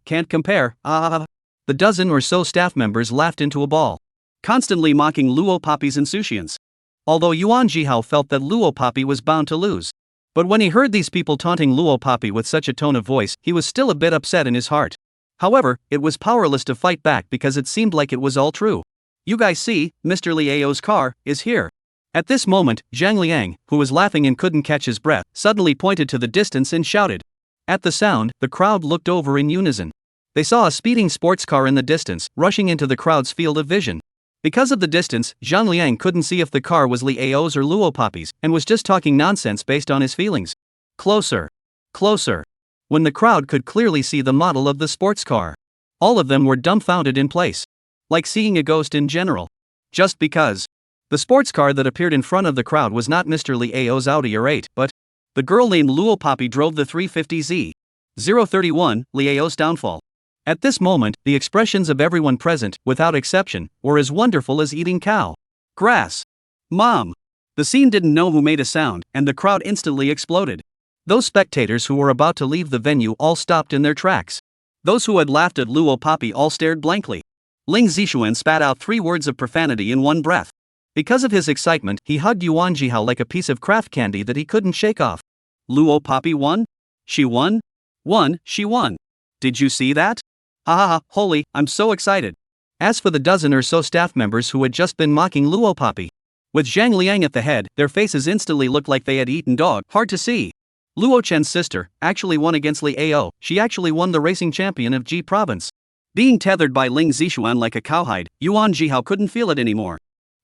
can't compare, The dozen or so staff members laughed into a ball, constantly mocking Luo Poppy's insouciance. Although Yuan Jihao felt that Luo Poppy was bound to lose. But when he heard these people taunting Luo Poppy with such a tone of voice, he was still a bit upset in his heart. However, it was powerless to fight back because it seemed like it was all true. You guys see, Mr. Li Ao's car is here. At this moment, Zhang Liang, who was laughing and couldn't catch his breath, suddenly pointed to the distance and shouted. At the sound, the crowd looked over in unison. They saw a speeding sports car in the distance, rushing into the crowd's field of vision. Because of the distance, Zhang Liang couldn't see if the car was Li Ao's or Luo Poppy's, and was just talking nonsense based on his feelings. Closer. Closer. When the crowd could clearly see the model of the sports car. All of them were dumbfounded in place. Like seeing a ghost in general. Just because. The sports car that appeared in front of the crowd was not Mr. Li Ao's Audi R8, but the girl named Luo Poppy drove the 350Z. 031, Li Ao's downfall. At this moment, the expressions of everyone present, without exception, were as wonderful as eating cow grass. Mom! The scene didn't know who made a sound, and the crowd instantly exploded. Those spectators who were about to leave the venue all stopped in their tracks. Those who had laughed at Luo Poppy all stared blankly. Ling Zixuan spat out 3 words of profanity in one breath. Because of his excitement, he hugged Yuan Jihao like a piece of craft candy that he couldn't shake off. Luo Poppy won? She won? She won. Did you see that? Ha ha ha, holy, I'm so excited. As for the dozen or so staff members who had just been mocking Luo Poppy, with Zhang Liang at the head, their faces instantly looked like they had eaten dog. Hard to see. Luo Chen's sister actually won against Li Ao. She actually won the racing champion of Ji province. Being tethered by Ling Zixuan like a cowhide, Yuan Jihao couldn't feel it anymore.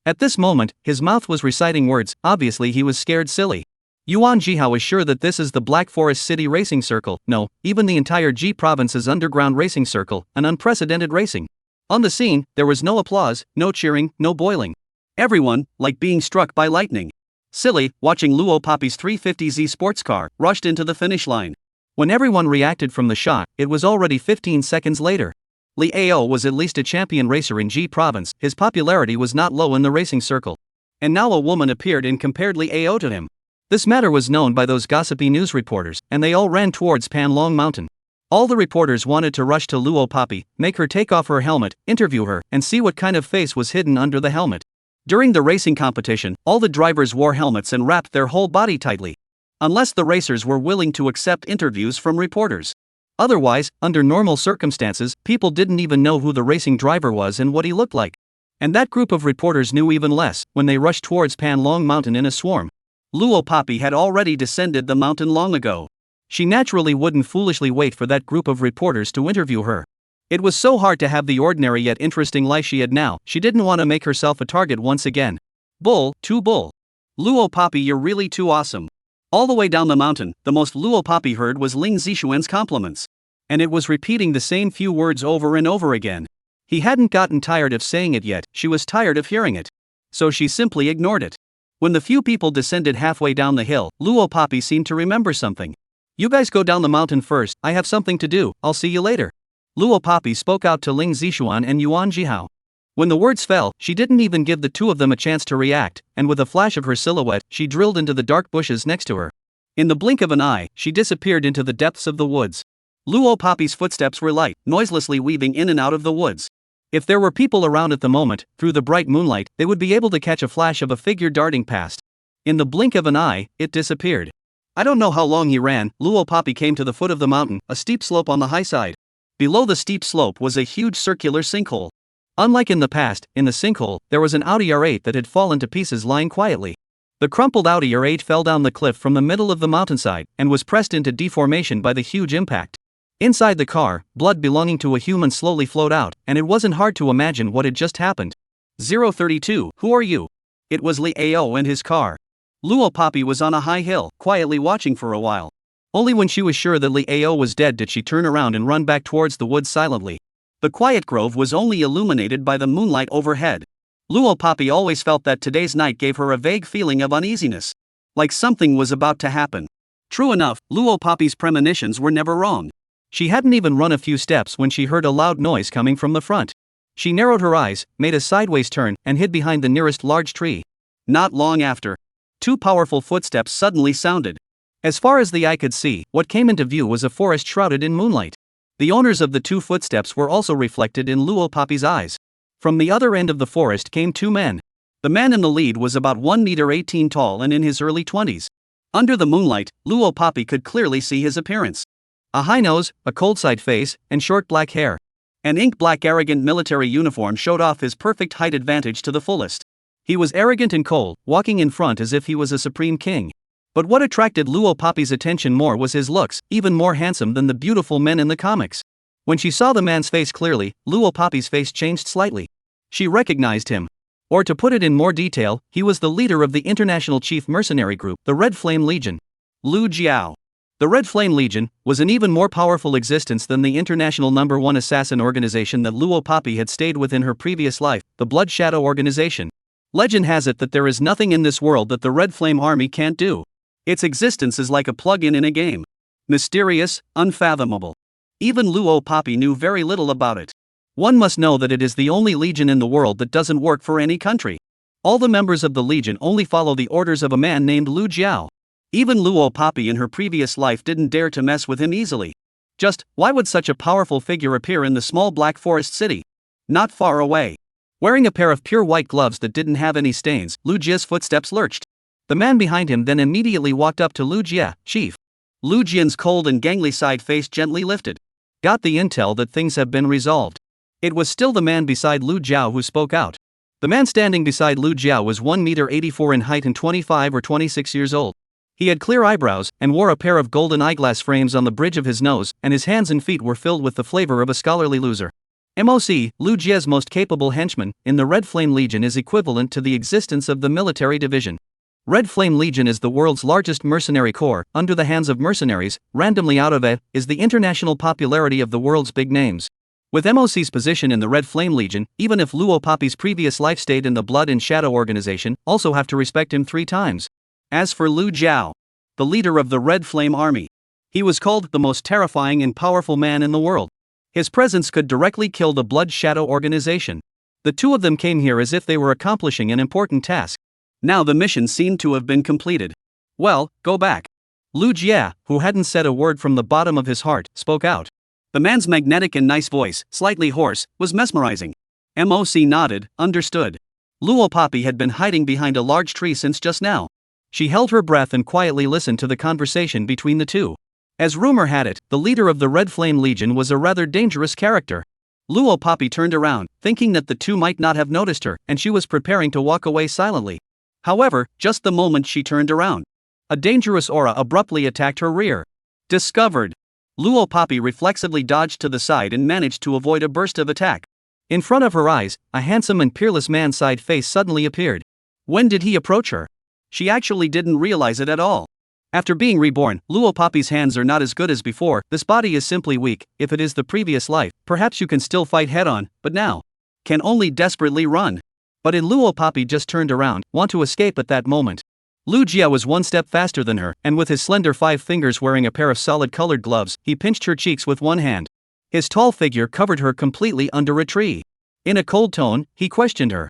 At this moment, his mouth was reciting words. Obviously he was scared silly. Yuan Jihao is sure that this is the Black Forest City Racing Circle. No, even the entire Ji province's underground racing circle, an unprecedented racing. On the scene, there was no applause, no cheering, no boiling. Everyone, like being struck by lightning. Silly, watching Luo Poppy's 350Z sports car, rushed into the finish line. When everyone reacted from the shot, it was already 15 seconds later. Li Ao was at least a champion racer in Ji province, his popularity was not low in the racing circle. And now a woman appeared and compared Li Ao to him. This matter was known by those gossipy news reporters, and they all ran towards Panlong Mountain. All the reporters wanted to rush to Luo Poppy, make her take off her helmet, interview her, and see what kind of face was hidden under the helmet. During the racing competition, all the drivers wore helmets and wrapped their whole body tightly. Unless the racers were willing to accept interviews from reporters. Otherwise, under normal circumstances, people didn't even know who the racing driver was and what he looked like. And that group of reporters knew even less, when they rushed towards Panlong Mountain in a swarm. Luo Poppy had already descended the mountain long ago. She naturally wouldn't foolishly wait for that group of reporters to interview her. It was so hard to have the ordinary yet interesting life she had now, she didn't want to make herself a target once again. Bull, too bull. Luo Poppy, you're really too awesome. All the way down the mountain, the most Luo Poppy heard was Ling Zixuan's compliments. And it was repeating the same few words over and over again. He hadn't gotten tired of saying it yet, she was tired of hearing it. So she simply ignored it. When the few people descended halfway down the hill, Luo Poppy seemed to remember something. You guys go down the mountain first, I have something to do, I'll see you later. Luo Poppy spoke out to Ling Zixuan and Yuan Jihao. When the words fell, she didn't even give the two of them a chance to react, and with a flash of her silhouette, she drilled into the dark bushes next to her. In the blink of an eye, she disappeared into the depths of the woods. Luo Poppy's footsteps were light, noiselessly weaving in and out of the woods. If there were people around at the moment, through the bright moonlight, they would be able to catch a flash of a figure darting past. In the blink of an eye, it disappeared. I don't know how long he ran. Luo Poppy came to the foot of the mountain, a steep slope on the high side. Below the steep slope was a huge circular sinkhole. Unlike in the past, in the sinkhole, there was an Audi R8 that had fallen to pieces lying quietly. The crumpled Audi R8 fell down the cliff from the middle of the mountainside, and was pressed into deformation by the huge impact. Inside the car, blood belonging to a human slowly flowed out, and it wasn't hard to imagine what had just happened. 032, who are you? It was Li Ao and his car. Luo Poppy was on a high hill, quietly watching for a while. Only when she was sure that Li Ao was dead did she turn around and run back towards the woods silently. The quiet grove was only illuminated by the moonlight overhead. Luo Poppy always felt that today's night gave her a vague feeling of uneasiness. Like something was about to happen. True enough, Luo Poppy's premonitions were never wrong. She hadn't even run a few steps when she heard a loud noise coming from the front. She narrowed her eyes, made a sideways turn, and hid behind the nearest large tree. Not long after, 2 powerful footsteps suddenly sounded. As far as the eye could see, what came into view was a forest shrouded in moonlight. The owners of the 2 footsteps were also reflected in Luo Poppy's eyes. From the other end of the forest came 2 men. The man in the lead was about 1 meter 18 tall and in his early 20s. Under the moonlight, Luo Poppy could clearly see his appearance. A high nose, a cold-side face, and short black hair. An ink-black arrogant military uniform showed off his perfect height advantage to the fullest. He was arrogant and cold, walking in front as if he was a supreme king. But what attracted Luo Poppy's attention more was his looks, even more handsome than the beautiful men in the comics. When she saw the man's face clearly, Luo Poppy's face changed slightly. She recognized him. Or to put it in more detail, he was the leader of the international chief mercenary group, the Red Flame Legion. Lu Jiao. The Red Flame Legion was an even more powerful existence than the international #1 assassin organization that Luo Papi had stayed with in her previous life, the Blood Shadow Organization. Legend has it that there is nothing in this world that the Red Flame Army can't do. Its existence is like a plug-in in a game. Mysterious, unfathomable. Even Luo Papi knew very little about it. One must know that it is the only legion in the world that doesn't work for any country. All the members of the legion only follow the orders of a man named Lu Jiao. Even Luo Papi in her previous life didn't dare to mess with him easily. Just, why would such a powerful figure appear in the small black forest city? Not far away. Wearing a pair of pure white gloves that didn't have any stains, Lu Jia's footsteps lurched. The man behind him then immediately walked up to Lu Jia, "Chief." Lu Jian's cold and gangly side face gently lifted. Got the intel that things have been resolved. It was still the man beside Lu Jiao who spoke out. The man standing beside Lu Jiao was 1 meter 84 in height and 25 or 26 years old. He had clear eyebrows and wore a pair of golden eyeglass frames on the bridge of his nose, and his hands and feet were filled with the flavor of a scholarly loser. MOC, Lu Jia's most capable henchman in the Red Flame Legion is equivalent to the existence of the military division. Red Flame Legion is the world's largest mercenary corps, under the hands of mercenaries, randomly out of it, is the international popularity of the world's big names. With MOC's position in the Red Flame Legion, even if Luo Papi's previous life stayed in the Blood and Shadow organization, also have to respect him 3 times. As for Lu Jiao, the leader of the Red Flame Army, he was called the most terrifying and powerful man in the world. His presence could directly kill the Blood Shadow organization. The two of them came here as if they were accomplishing an important task. Now the mission seemed to have been completed. Well, go back. Lu Jia, who hadn't said a word from the bottom of his heart, spoke out. The man's magnetic and nice voice, slightly hoarse, was mesmerizing. MOC nodded, understood. Luo Papi had been hiding behind a large tree since just now. She held her breath and quietly listened to the conversation between the two. As rumor had it, the leader of the Red Flame Legion was a rather dangerous character. Luo Papi turned around, thinking that the two might not have noticed her, and she was preparing to walk away silently. However, just the moment she turned around, a dangerous aura abruptly attacked her rear. Discovered. Luo Papi reflexively dodged to the side and managed to avoid a burst of attack. In front of her eyes, a handsome and peerless man's side face suddenly appeared. When did he approach her? She actually didn't realize it at all. After being reborn, Luo Papi's hands are not as good as before. This body is simply weak. If it is the previous life, perhaps you can still fight head-on, but now can only desperately run. But Luo Papi just turned around, want to escape at that moment. Lu Jia was 1 step faster than her, and with his slender 5 fingers wearing a pair of solid-colored gloves, he pinched her cheeks with one hand. His tall figure covered her completely under a tree. In a cold tone, he questioned her.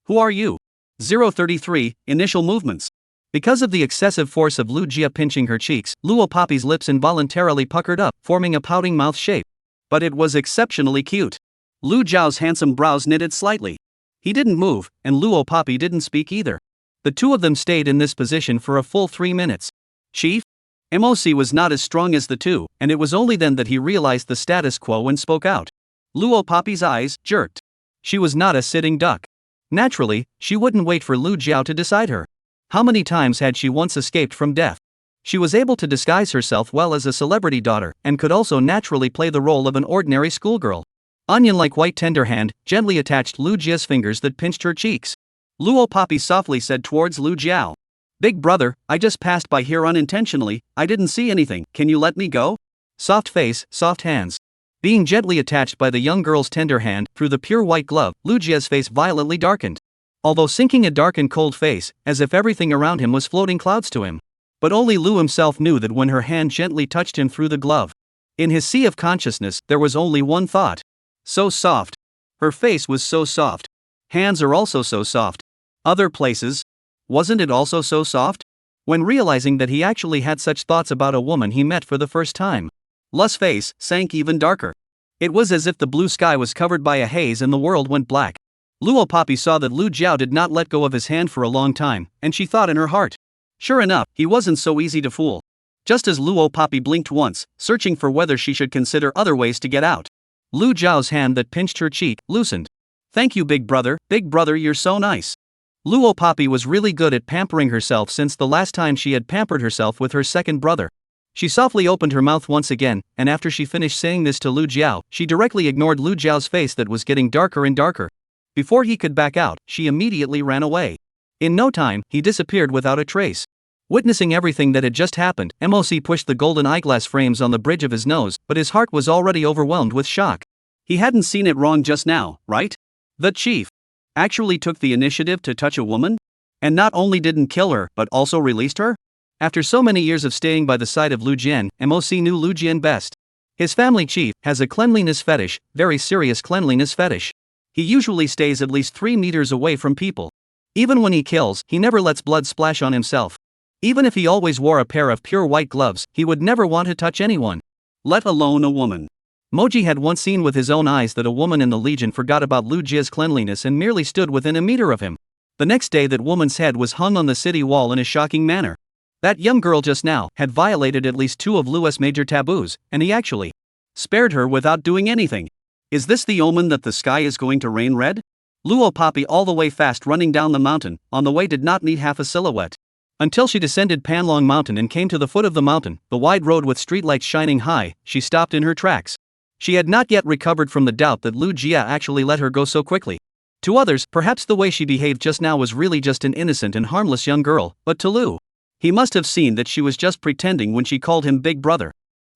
"Who are you?" 033, initial movements. Because of the excessive force of Lu Jia pinching her cheeks, Luo Papi's lips involuntarily puckered up, forming a pouting mouth shape. But it was exceptionally cute. Lu Jiao's handsome brows knitted slightly. He didn't move, and Luo Papi didn't speak either. The two of them stayed in this position for a full 3 minutes. "Chief?" MOC was not as strong as the two, and it was only then that he realized the status quo and spoke out. Luo Papi's eyes jerked. She was not a sitting duck. Naturally, she wouldn't wait for Lu Jiao to decide her. How many times had she once escaped from death? She was able to disguise herself well as a celebrity daughter, and could also naturally play the role of an ordinary schoolgirl. Onion-like white tender hand gently attached Lu Jia's fingers that pinched her cheeks. Luo Papi softly said towards Lu Jiao. "Big brother, I just passed by here unintentionally, I didn't see anything, can you let me go?" Soft face, soft hands. Being gently attached by the young girl's tender hand, through the pure white glove, Lu Jia's face violently darkened. Although sinking a dark and cold face, as if everything around him was floating clouds to him. But only Lu himself knew that when her hand gently touched him through the glove. In his sea of consciousness, there was only one thought. So soft. Her face was so soft. Hands are also so soft. Other places. Wasn't it also so soft? When realizing that he actually had such thoughts about a woman he met for the first time, Lu's face sank even darker. It was as if the blue sky was covered by a haze and the world went black. Luo Papi saw that Lu Jiao did not let go of his hand for a long time, and she thought in her heart. Sure enough, he wasn't so easy to fool. Just as Luo Papi blinked once, searching for whether she should consider other ways to get out, Lu Jiao's hand that pinched her cheek loosened. "Thank you, big brother, you're so nice." Luo Papi was really good at pampering herself since the last time she had pampered herself with her second brother. She softly opened her mouth once again, and after she finished saying this to Lu Jiao, she directly ignored Lu Jiao's face that was getting darker and darker. Before he could back out, she immediately ran away. In no time, he disappeared without a trace. Witnessing everything that had just happened, MOC pushed the golden eyeglass frames on the bridge of his nose, but his heart was already overwhelmed with shock. He hadn't seen it wrong just now, right? The chief actually took the initiative to touch a woman? And not only didn't kill her, but also released her? After so many years of staying by the side of Lu Jian, MOC knew Lu Jian best. His family chief has a cleanliness fetish, very serious cleanliness fetish. He usually stays at least 3 meters away from people. Even when he kills, he never lets blood splash on himself. Even if he always wore a pair of pure white gloves, he would never want to touch anyone, let alone a woman. Moji had once seen with his own eyes that a woman in the Legion forgot about Lu Jia's cleanliness and merely stood within a meter of him. The next day that woman's head was hung on the city wall in a shocking manner. That young girl just now had violated at least 2 of Lu's major taboos, and he actually spared her without doing anything. Is this the omen that the sky is going to rain red? Luo Poppy all the way fast running down the mountain, on the way did not need half a silhouette. Until she descended Panlong Mountain and came to the foot of the mountain, the wide road with streetlights shining high, she stopped in her tracks. She had not yet recovered from the doubt that Lu Jia actually let her go so quickly. To others, perhaps the way she behaved just now was really just an innocent and harmless young girl, but to Lu, he must have seen that she was just pretending when she called him big brother.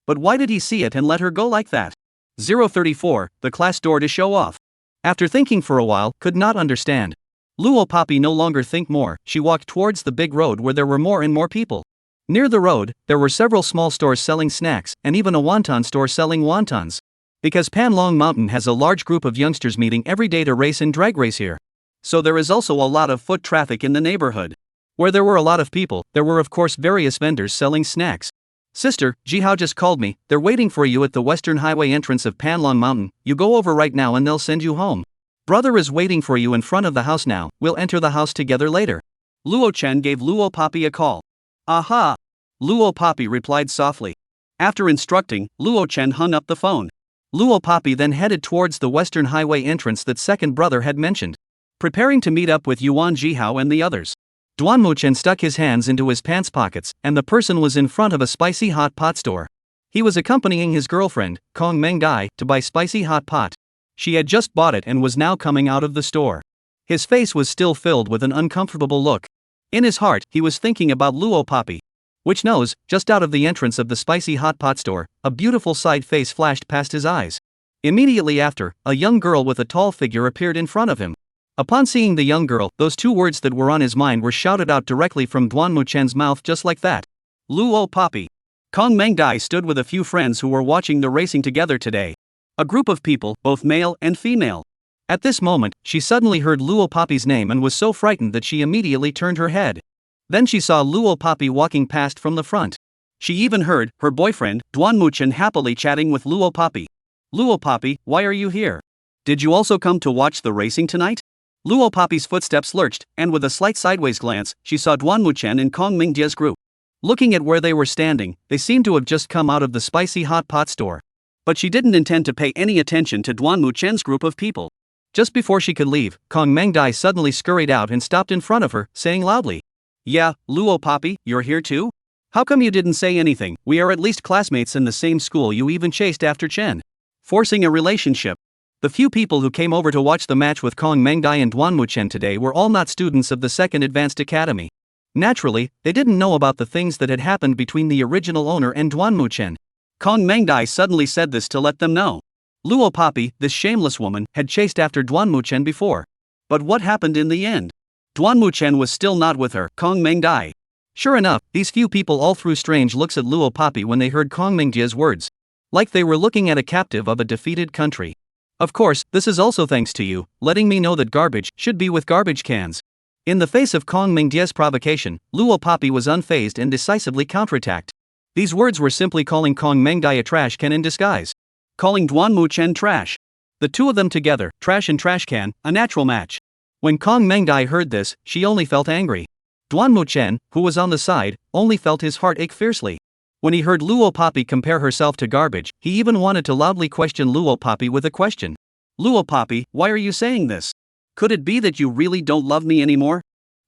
But why did he see it and let her go like that? 034, the class door to show off. After thinking for a while, could not understand. Luo Poppy no longer think more, she walked towards the big road where there were more and more people. Near the road, there were several small stores selling snacks, and even a wonton store selling wontons. Because Panlong Mountain has a large group of youngsters meeting every day to race and drag race here. So there is also a lot of foot traffic in the neighborhood. Where there were a lot of people, there were of course various vendors selling snacks. Sister, Jihao just called me, they're waiting for you at the western highway entrance of Panlong Mountain, you go over right now and they'll send you home. Brother is waiting for you in front of the house now, we'll enter the house together later. Luo Chen gave Luo Poppy a call. Aha! Luo Poppy replied softly. After instructing, Luo Chen hung up the phone. Luo Poppy then headed towards the western highway entrance that second brother had mentioned, preparing to meet up with Yuan Jihao and the others. Duanmu Chen stuck his hands into his pants pockets, and the person was in front of a spicy hot pot store. He was accompanying his girlfriend, Kong Meng Dai, to buy spicy hot pot. She had just bought it and was now coming out of the store. His face was still filled with an uncomfortable look. In his heart, he was thinking about Luo Poppy. Which knows, just out of the entrance of the spicy hot pot store, a beautiful side face flashed past his eyes. Immediately after, a young girl with a tall figure appeared in front of him. Upon seeing the young girl, those 2 words that were on his mind were shouted out directly from Duanmu Chen's mouth just like that. Luo Poppy. Kong Meng Dai stood with a few friends who were watching the racing together today. A group of people, both male and female. At this moment, she suddenly heard Luo Poppy's name and was so frightened that she immediately turned her head. Then she saw Luo Poppy walking past from the front. She even heard her boyfriend, Duanmu Chen, happily chatting with Luo Poppy. Luo Poppy, why are you here? Did you also come to watch the racing tonight? Luo Poppy's footsteps lurched, and with a slight sideways glance, she saw Duanmu Chen and Kong Mingjia's group. Looking at where they were standing, they seemed to have just come out of the spicy hot pot store. But she didn't intend to pay any attention to Duanmu Chen's group of people. Just before she could leave, Kong Meng Dai suddenly scurried out and stopped in front of her, saying loudly, "Yeah, Luo Poppy, you're here too? How come you didn't say anything? We are at least classmates in the same school, you even chased after Chen. Forcing a relationship." The few people who came over to watch the match with Kong Meng Dai and Duanmu Chen today were all not students of the Second Advanced Academy. Naturally, they didn't know about the things that had happened between the original owner and Duanmu Chen. Kong Meng Dai suddenly said this to let them know. Luo Poppy, this shameless woman, had chased after Duanmu Chen before. But what happened in the end? Duanmu Chen was still not with her, Kong Meng Dai. Sure enough, these few people all threw strange looks at Luo Poppy when they heard Kong Mengjia's words. Like they were looking at a captive of a defeated country. Of course, this is also thanks to you, letting me know that garbage should be with garbage cans. In the face of Kong Mengjia's provocation, Luo Poppy was unfazed and decisively counterattacked. These words were simply calling Kong Meng Dai a trash can in disguise. Calling Duanmu Chen trash. The 2 of them together, trash and trash can, a natural match. When Kong Meng Dai heard this, she only felt angry. Duanmu Chen, who was on the side, only felt his heart ache fiercely. When he heard Luo Poppy compare herself to garbage, he even wanted to loudly question Luo Poppy with a question. Luo Poppy, why are you saying this? Could it be that you really don't love me anymore?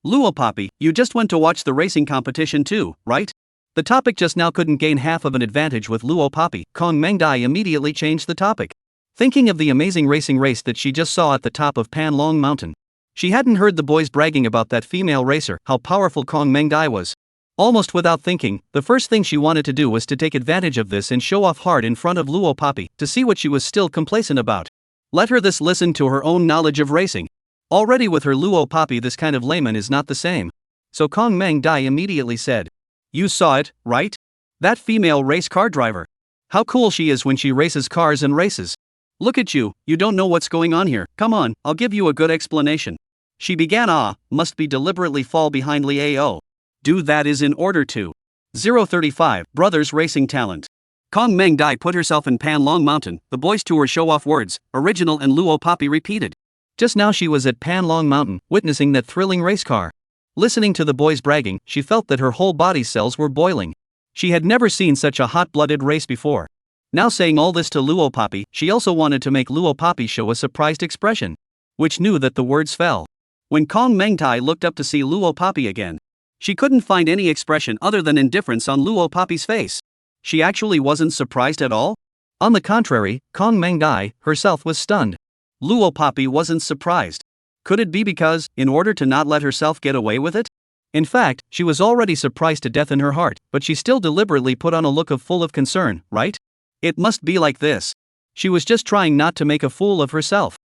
Luo Poppy, you just went to watch the racing competition too, right? The topic just now couldn't gain half of an advantage with Luo Poppy. Kong Meng Dai immediately changed the topic. Thinking of the amazing racing race that she just saw at the top of Pan Long Mountain. She hadn't heard the boys bragging about that female racer, how powerful Kong Meng Dai was. Almost without thinking, the first thing she wanted to do was to take advantage of this and show off hard in front of Luo Papi, to see what she was still complacent about. Let her this listen to her own knowledge of racing. Already with her Luo Papi this kind of layman is not the same. So Kong Meng Dai immediately said. You saw it, right? That female race car driver. How cool she is when she races cars and races. Look at you, you don't know what's going on here, come on, I'll give you a good explanation. She began must be deliberately fall behind Li Ao. Do that is in order to. 035, Brothers Racing Talent. Kong Meng Dai put herself in Pan Long Mountain, the boys to her show off words, original and Luo Papi repeated. Just now she was at Pan Long Mountain, witnessing that thrilling race car. Listening to the boys bragging, she felt that her whole body cells were boiling. She had never seen such a hot-blooded race before. Now saying all this to Luo Papi, she also wanted to make Luo Papi show a surprised expression, which knew that the words fell. When Kong Meng Dai looked up to see Luo Papi again, she couldn't find any expression other than indifference on Luo Papi's face. She actually wasn't surprised at all? On the contrary, Kong Meng Dai herself was stunned. Luo Papi wasn't surprised. Could it be because, in order to not let herself get away with it? In fact, she was already surprised to death in her heart, but she still deliberately put on a look of full of concern, right? It must be like this. She was just trying not to make a fool of herself.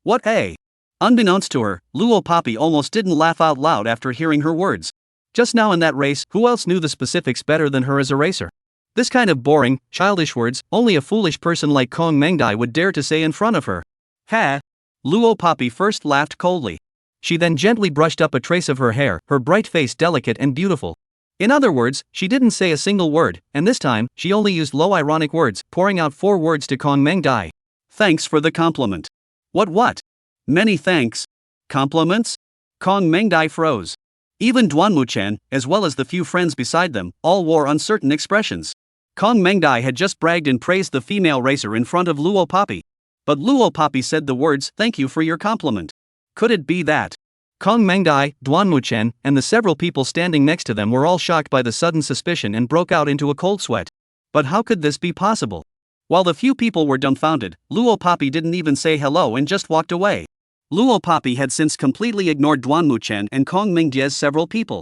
What a! Unbeknownst to her, Luo Papi almost didn't laugh out loud after hearing her words. Just now in that race, who else knew the specifics better than her as a racer? This kind of boring, childish words, only a foolish person like Kong Meng Dai would dare to say in front of her. Ha! Luo Papi first laughed coldly. She then gently brushed up a trace of her hair, her bright face delicate and beautiful. In other words, she didn't say a single word, and this time, she only used low ironic words, pouring out 4 words to Kong Meng Dai. Thanks for the compliment. What? Many thanks. Compliments? Kong Meng Dai froze. Even Duanmuchen, as well as the few friends beside them, all wore uncertain expressions. Kong Meng Dai had just bragged and praised the female racer in front of Luo Papi. But Luo Papi said the words, thank you for your compliment. Could it be that? Kong Meng Dai, Duanmuchen, and the several people standing next to them were all shocked by the sudden suspicion and broke out into a cold sweat. But how could this be possible? While the few people were dumbfounded, Luo Papi didn't even say hello and just walked away. Luo Papi had since completely ignored Duanmuchen and Kong Meng Dai's several people.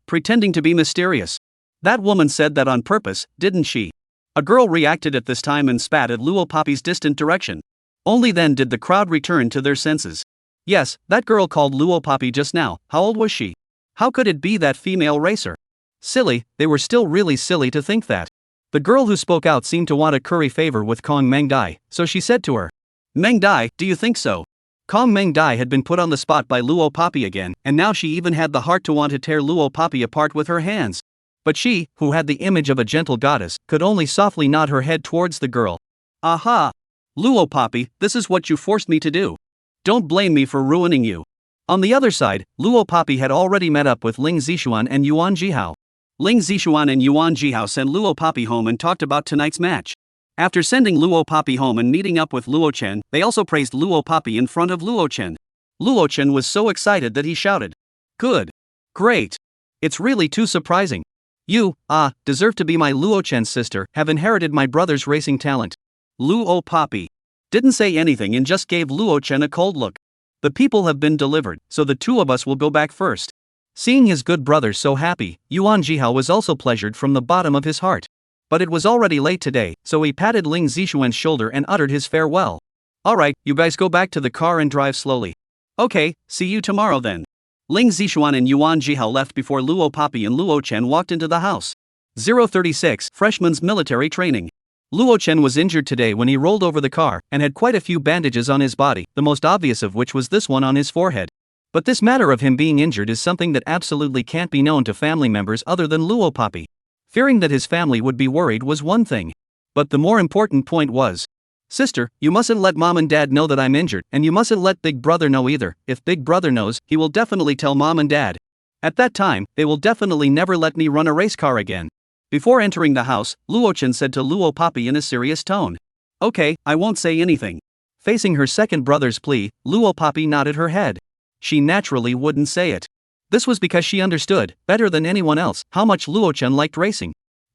Pretending to be mysterious. That woman said that on purpose, didn't she? A girl reacted at this time and spat at Luo Papi's distant direction. Only then did the crowd return to their senses. Yes, that girl called Luo Papi just now, how old was she? How could it be that female racer? Silly, they were still really silly to think that. The girl who spoke out seemed to want to curry favor with Kong Meng Dai, so she said to her. Meng Dai, do you think so? Kong Meng Dai had been put on the spot by Luo Papi again, and now she even had the heart to want to tear Luo Papi apart with her hands. But she, who had the image of a gentle goddess, could only softly nod her head towards the girl. Aha! Luo Papi, this is what you forced me to do. Don't blame me for ruining you. On the other side, Luo Papi had already met up with Ling Zixuan and Yuan Jihao. Ling Zixuan and Yuan Jihao sent Luo Papi home and talked about tonight's match. After sending Luo Papi home and meeting up with Luo Chen, they also praised Luo Papi in front of Luo Chen. Luo Chen was so excited that he shouted. Good. Great. It's really too surprising. You, deserve to be my Luo Chen's sister, have inherited my brother's racing talent. Luo Papi didn't say anything and just gave Luo Chen a cold look. The people have been delivered, so the two of us will go back first. Seeing his good brother so happy, Yuan Jihao was also pleasured from the bottom of his heart. But it was already late today, so he patted Ling Zixuan's shoulder and uttered his farewell. Alright, you guys go back to the car and drive slowly. Okay, see you tomorrow then. Ling Zixuan and Yuan Jihao left before Luo Papi and Luo Chen walked into the house. 036, Freshman's Military Training. Luo Chen was injured today when he rolled over the car and had quite a few bandages on his body, the most obvious of which was this one on his forehead. But this matter of him being injured is something that absolutely can't be known to family members other than Luo Papi. Fearing that his family would be worried was one thing. But the more important point was, sister, you mustn't let mom and dad know that I'm injured, and you mustn't let big brother know either. If big brother knows, he will definitely tell mom and dad. At that time, they will definitely never let me run a race car again. Before entering the house, Luo Chen said to Luo Papi in a serious tone. Okay, I won't say anything. Facing her second brother's plea, Luo Papi nodded her head. She naturally wouldn't say it. This was because she understood, better than anyone else, how much Luo Chen liked racing.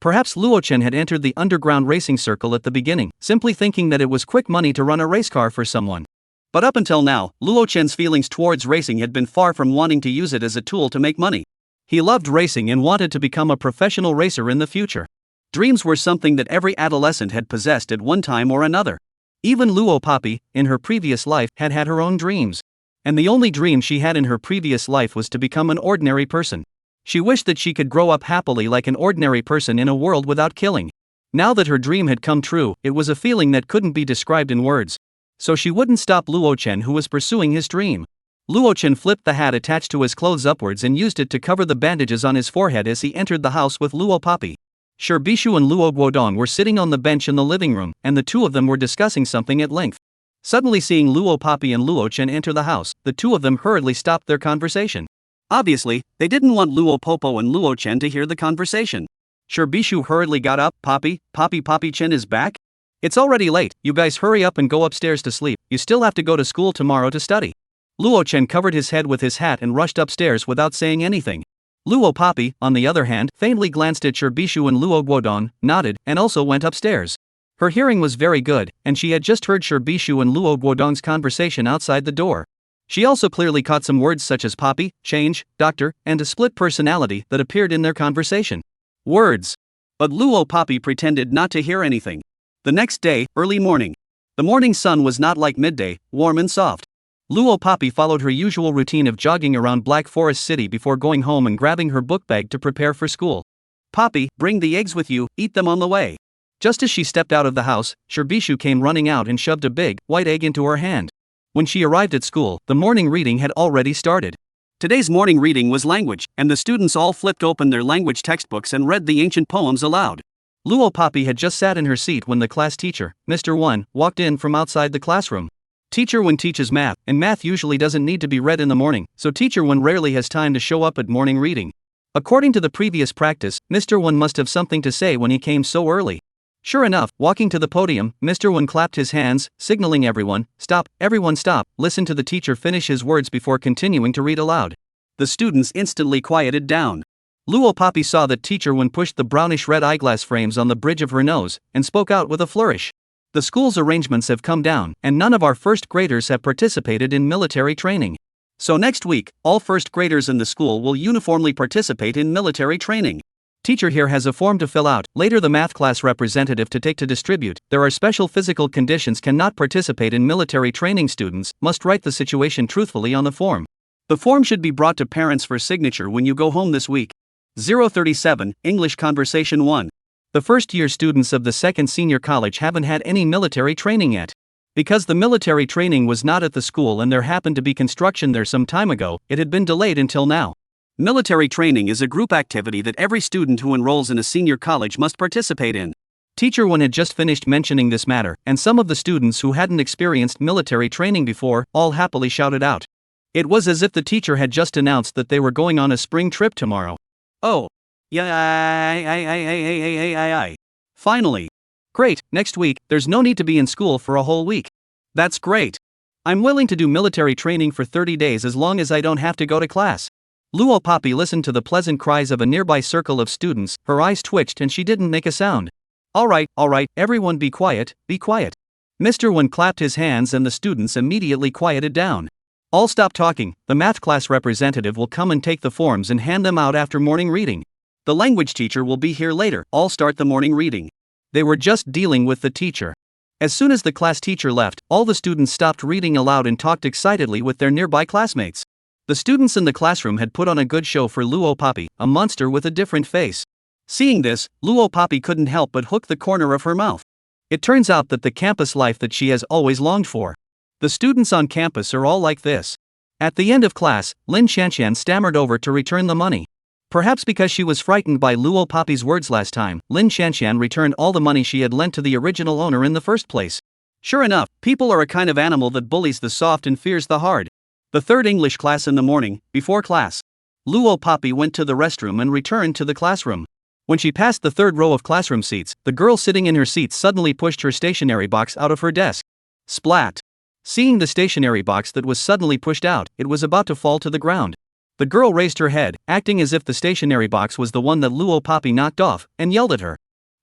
Perhaps Luo Chen had entered the underground racing circle at the beginning, simply thinking that it was quick money to run a race car for someone. But up until now, Luo Chen's feelings towards racing had been far from wanting to use it as a tool to make money. He loved racing and wanted to become a professional racer in the future. Dreams were something that every adolescent had possessed at one time or another. Even Luo Poppy, in her previous life, had had her own dreams. And the only dream she had in her previous life was to become an ordinary person. She wished that she could grow up happily like an ordinary person in a world without killing. Now that her dream had come true, it was a feeling that couldn't be described in words. So she wouldn't stop Luo Chen, who was pursuing his dream. Luo Chen flipped the hat attached to his clothes upwards and used it to cover the bandages on his forehead as he entered the house with Luo Poppy. Bishu and Luo Guodong were sitting on the bench in the living room, and the two of them were discussing something at length. Suddenly seeing Luo Poppy and Luo Chen enter the house, the two of them hurriedly stopped their conversation. Obviously, they didn't want Luo Popo and Luo Chen to hear the conversation. Bishu hurriedly got up. Poppy Chen is back? It's already late, you guys hurry up and go upstairs to sleep, you still have to go to school tomorrow to study. Luo Chen covered his head with his hat and rushed upstairs without saying anything. Luo Poppy, on the other hand, faintly glanced at Bishu and Luo Guodong, nodded, and also went upstairs. Her hearing was very good, and she had just heard Bishu and Luo Guodong's conversation outside the door. She also clearly caught some words such as poppy, change, doctor, and a split personality that appeared in their conversation. Words. But Luo Poppy pretended not to hear anything. The next day, early morning. The morning sun was not like midday, warm and soft. Luo Poppy followed her usual routine of jogging around Black Forest City before going home and grabbing her book bag to prepare for school. Poppy, bring the eggs with you, eat them on the way. Just as she stepped out of the house, Bishu came running out and shoved a big, white egg into her hand. When she arrived at school, the morning reading had already started. Today's morning reading was language, and the students all flipped open their language textbooks and read the ancient poems aloud. Luo Poppy had just sat in her seat when the class teacher, Mr. Wan, walked in from outside the classroom. Teacher Wan teaches math, and math usually doesn't need to be read in the morning, so Teacher Wan rarely has time to show up at morning reading. According to the previous practice, Mr. Wan must have something to say when he came so early. Sure enough, walking to the podium, Mr. Wan clapped his hands, signaling everyone, "Stop, everyone stop, listen to the teacher finish his words before continuing to read aloud." The students instantly quieted down. Luo Poppy saw that Teacher Wan pushed the brownish-red eyeglass frames on the bridge of her nose, and spoke out with a flourish. "The school's arrangements have come down, and none of our first graders have participated in military training. So next week, all first graders in the school will uniformly participate in military training. Teacher here has a form to fill out, later the math class representative to take to distribute. There are special physical conditions cannot participate in military training. Students must write the situation truthfully on the form. The form should be brought to parents for signature when you go home this week." 037, English Conversation 1. The first-year students of the second senior college haven't had any military training yet. Because the military training was not at the school and there happened to be construction there some time ago, it had been delayed until now. Military training is a group activity that every student who enrolls in a senior college must participate in. Teacher Wan had just finished mentioning this matter, and some of the students who hadn't experienced military training before, all happily shouted out. It was as if the teacher had just announced that they were going on a spring trip tomorrow. Oh. Yeah. Finally. Great, next week, there's no need to be in school for a whole week. That's great. I'm willing to do military training for 30 days as long as I don't have to go to class. Luo Poppy listened to the pleasant cries of a nearby circle of students, her eyes twitched and she didn't make a sound. All right, everyone be quiet, be quiet. Mr. Wan clapped his hands and the students immediately quieted down. All stop talking, the math class representative will come and take the forms and hand them out after morning reading. The language teacher will be here later, all start the morning reading. They were just dealing with the teacher. As soon as the class teacher left, all the students stopped reading aloud and talked excitedly with their nearby classmates. The students in the classroom had put on a good show for Luo Poppy, a monster with a different face. Seeing this, Luo Poppy couldn't help but hook the corner of her mouth. It turns out that the campus life that she has always longed for. The students on campus are all like this. At the end of class, Lin Shanshan stammered over to return the money. Perhaps because she was frightened by Luo Poppy's words last time, Lin Shanshan returned all the money she had lent to the original owner in the first place. Sure enough, people are a kind of animal that bullies the soft and fears the hard. The third English class in the morning, before class. Luo Poppy went to the restroom and returned to the classroom. When she passed the third row of classroom seats, the girl sitting in her seat suddenly pushed her stationery box out of her desk. Splat! Seeing the stationery box that was suddenly pushed out, it was about to fall to the ground. The girl raised her head, acting as if the stationery box was the one that Luo Papi knocked off, and yelled at her.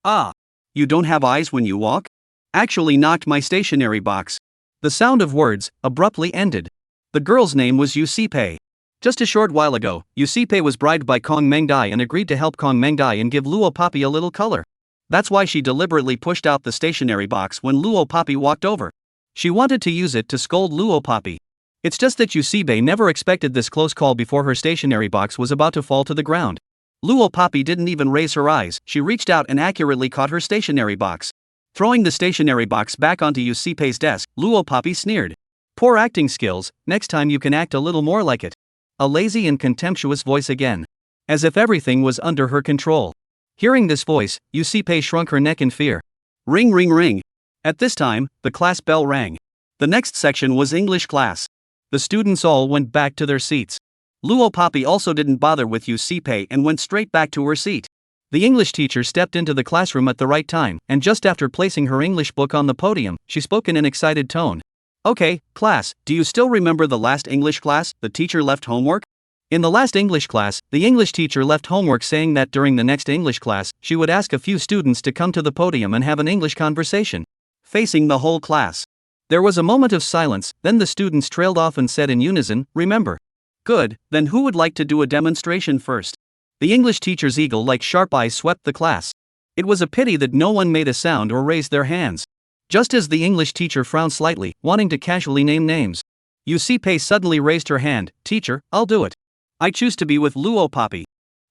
"Ah! You don't have eyes when you walk? Actually knocked my stationery box." The sound of words abruptly ended. The girl's name was Yusipe. Just a short while ago, Yusipe was bribed by Kong Mengdai and agreed to help Kong Mengdai and give Luo Papi a little color. That's why she deliberately pushed out the stationery box when Luo Papi walked over. She wanted to use it to scold Luo Papi. It's just that Yusipe never expected this close call before her stationery box was about to fall to the ground. Luo Papi didn't even raise her eyes. She reached out and accurately caught her stationery box. Throwing the stationery box back onto Yusipe's desk, Luo Papi sneered. "Poor acting skills, next time you can act a little more like it." A lazy and contemptuous voice again. As if everything was under her control. Hearing this voice, Yusipe shrunk her neck in fear. Ring ring ring. At this time, the class bell rang. The next section was English class. The students all went back to their seats. Luo Papi also didn't bother with Yusipe and went straight back to her seat. The English teacher stepped into the classroom at the right time, and just after placing her English book on the podium, she spoke in an excited tone. "Okay, class, do you still remember the last English class? The teacher left homework?" In the last English class, the English teacher left homework saying that during the next English class, she would ask a few students to come to the podium and have an English conversation, facing the whole class. There was a moment of silence, then the students trailed off and said in unison, "Remember." "Good, then who would like to do a demonstration first?" The English teacher's eagle-like sharp eyes swept the class. It was a pity that no one made a sound or raised their hands. Just as the English teacher frowned slightly, wanting to casually name names, Yusipe suddenly raised her hand. "Teacher, I'll do it. I choose to be with Luo Papi."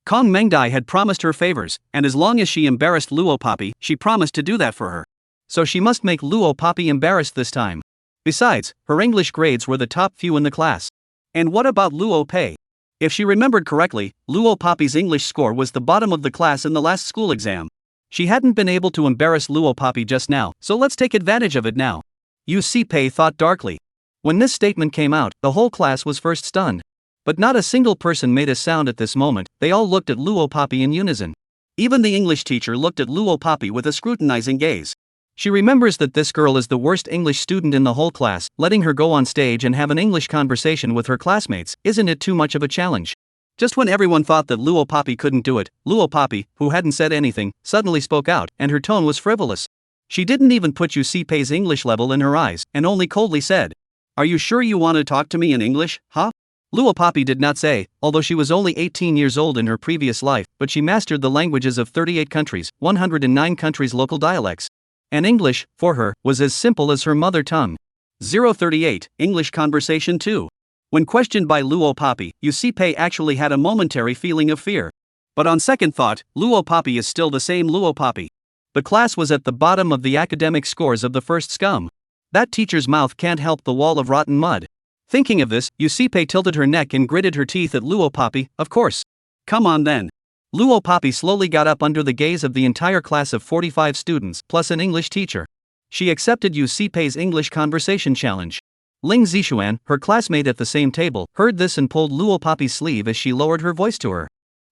Kong Mengdai had promised her favors, and as long as she embarrassed Luo Papi, she promised to do that for her. So she must make Luo Papi embarrassed this time. Besides, her English grades were the top few in the class. And what about Luo Pei? If she remembered correctly, Luo Papi's English score was the bottom of the class in the last school exam. She hadn't been able to embarrass Luo Papi just now, so let's take advantage of it now. Yusipe thought darkly. When this statement came out, the whole class was first stunned. But not a single person made a sound at this moment. They all looked at Luo Papi in unison. Even the English teacher looked at Luo Papi with a scrutinizing gaze. She remembers that this girl is the worst English student in the whole class. Letting her go on stage and have an English conversation with her classmates, isn't it too much of a challenge? Just when everyone thought that Luo Papi couldn't do it, Luo Papi, who hadn't said anything, suddenly spoke out, and her tone was frivolous. She didn't even put Yusipe's English level in her eyes, and only coldly said, "Are you sure you want to talk to me in English, huh?" Luo Papi did not say, although she was only 18 years old in her previous life, but she mastered the languages of 38 countries, 109 countries' local dialects. And English, for her, was as simple as her mother tongue. 038, English conversation 2. When questioned by Luo Papi, Yusipe actually had a momentary feeling of fear. But on second thought, Luo Papi is still the same Luo Papi. The class was at the bottom of the academic scores of the first scum. That teacher's mouth can't help the wall of rotten mud. Thinking of this, Yusipe tilted her neck and gritted her teeth at Luo Papi. "Of course. Come on then." Luo Papi slowly got up under the gaze of the entire class of 45 students, plus an English teacher. She accepted Yusipe's English conversation challenge. Ling Zixuan, her classmate at the same table, heard this and pulled Luo Papi's sleeve as she lowered her voice to her.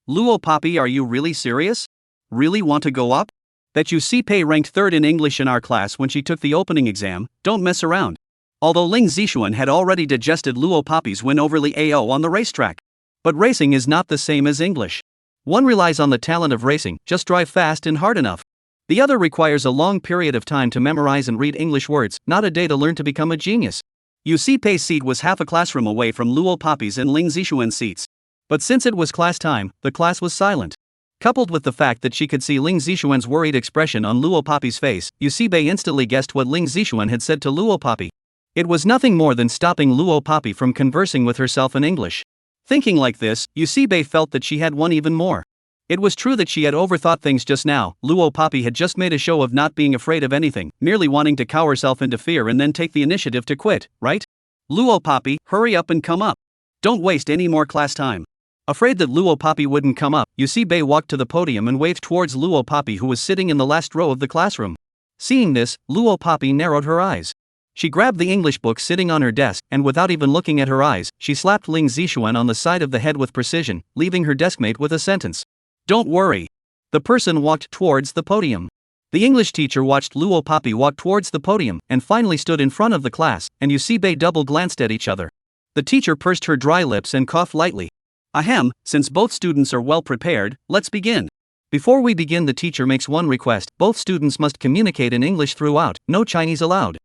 "Luo Papi, are you really serious? Really want to go up? That Yusipe ranked third in English in our class when she took the opening exam, don't mess around." Although Ling Zixuan had already digested Luo Papi's win over Li Ao on the racetrack. But racing is not the same as English. One relies on the talent of racing, just drive fast and hard enough. The other requires a long period of time to memorize and read English words, not a day to learn to become a genius. Yusipe's seat was half a classroom away from Luo Papi's and Ling Zixuan's seats. But since it was class time, the class was silent. Coupled with the fact that she could see Ling Zixuan's worried expression on Luo Papi's face, Yusipe instantly guessed what Ling Zixuan had said to Luo Papi. It was nothing more than stopping Luo Papi from conversing with herself in English. Thinking like this, Yusipe felt that she had won even more. It was true that she had overthought things just now. Luo Papi had just made a show of not being afraid of anything, merely wanting to cow herself into fear and then take the initiative to quit, right? "Luo Papi, hurry up and come up. Don't waste any more class time." Afraid that Luo Papi wouldn't come up, Yusipe walked to the podium and waved towards Luo Papi, who was sitting in the last row of the classroom. Seeing this, Luo Papi narrowed her eyes. She grabbed the English book sitting on her desk, and without even looking at her eyes, she slapped Ling Zixuan on the side of the head with precision, leaving her deskmate with a sentence. "Don't worry." The person walked towards the podium. The English teacher watched Luo Papi walk towards the podium, and finally stood in front of the class, and Yusipe double glanced at each other. The teacher pursed her dry lips and coughed lightly. Ahem, since both students are well prepared, let's begin. Before we begin, the teacher makes one request: both students must communicate in English throughout, no Chinese allowed.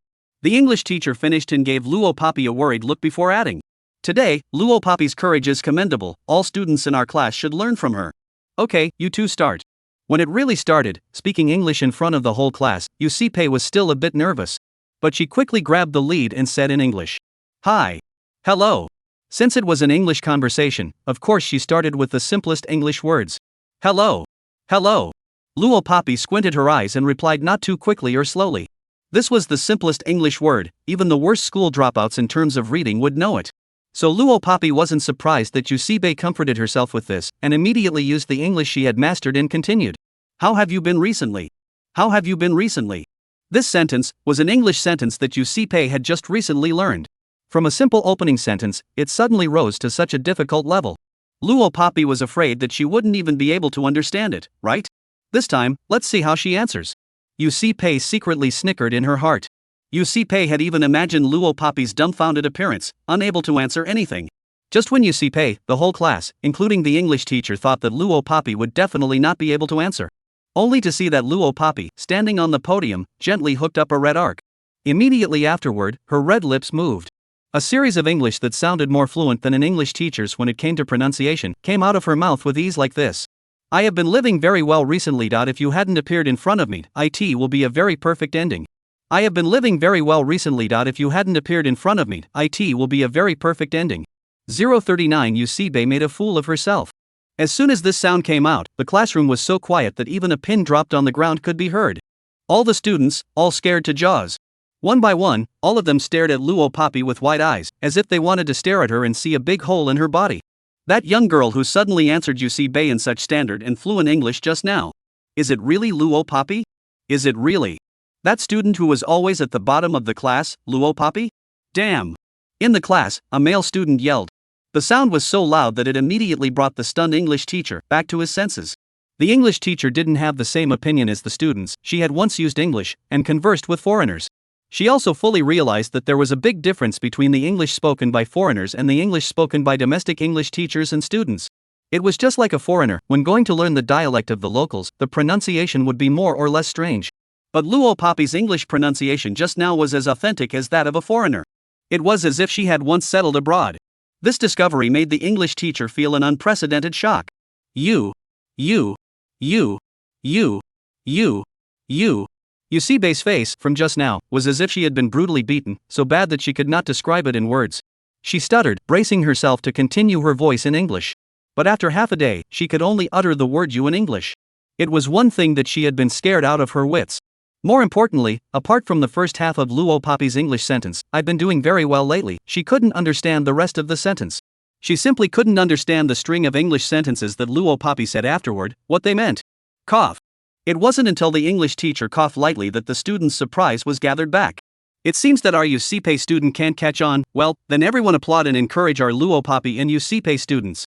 The English teacher finished and gave Luo Papi a worried look before adding, "Today, Luo Papi's courage is commendable, all students in our class should learn from her. Okay, you two start." When it really started, speaking English in front of the whole class, Yusipe was still a bit nervous. But she quickly grabbed the lead and said in English, "Hi. Hello." Since it was an English conversation, of course she started with the simplest English words. "Hello. Hello." Luo Papi squinted her eyes and replied not too quickly or slowly. This was the simplest English word, even the worst school dropouts in terms of reading would know it. So Luo Papi wasn't surprised that Yusibe comforted herself with this, and immediately used the English she had mastered and continued. "How have you been recently? How have you been recently?" This sentence was an English sentence that Yusipe had just recently learned. From a simple opening sentence, it suddenly rose to such a difficult level. Luo Papi was afraid that she wouldn't even be able to understand it, right? This time, let's see how she answers. Yusipe secretly snickered in her heart. Yusipe had even imagined Luo Papi's dumbfounded appearance, unable to answer anything. Just when Yusipe, the whole class, including the English teacher, thought that Luo Papi would definitely not be able to answer. Only to see that Luo Papi, standing on the podium, gently hooked up a red arc. Immediately afterward, her red lips moved. A series of English that sounded more fluent than an English teacher's when it came to pronunciation came out of her mouth with ease like this. "I have been living very well recently. If you hadn't appeared in front of me, it will be a very perfect ending. I have been living very well recently. If you hadn't appeared in front of me, it will be a very perfect ending." 039 Yusibe made a fool of herself. As soon as this sound came out, the classroom was so quiet that even a pin dropped on the ground could be heard. All the students, all scared to jaws. One by one, all of them stared at Luo Papi with wide eyes, as if they wanted to stare at her and see a big hole in her body. That young girl who suddenly answered Yusibe in such standard and fluent English just now. Is it really Luo Papi? Is it really? That student who was always at the bottom of the class, Luo Papi? Damn! In the class, a male student yelled. The sound was so loud that it immediately brought the stunned English teacher back to his senses. The English teacher didn't have the same opinion as the students. She had once used English and conversed with foreigners. She also fully realized that there was a big difference between the English spoken by foreigners and the English spoken by domestic English teachers and students. It was just like a foreigner, when going to learn the dialect of the locals, the pronunciation would be more or less strange. But Luo Papi's English pronunciation just now was as authentic as that of a foreigner. It was as if she had once settled abroad. This discovery made the English teacher feel an unprecedented shock. You. Yusibe's face, from just now, was as if she had been brutally beaten, so bad that she could not describe it in words. She stuttered, bracing herself to continue her voice in English. But after half a day, she could only utter the word "you" in English. It was one thing that she had been scared out of her wits. More importantly, apart from the first half of Luo Papi's English sentence, "I've been doing very well lately," she couldn't understand the rest of the sentence. She simply couldn't understand the string of English sentences that Luo Papi said afterward, what they meant. Cough. It wasn't until the English teacher coughed lightly that the students' surprise was gathered back. It seems that our Yusipe student can't catch on. Well, then everyone applaud and encourage our Luo Papi and Yusipe students.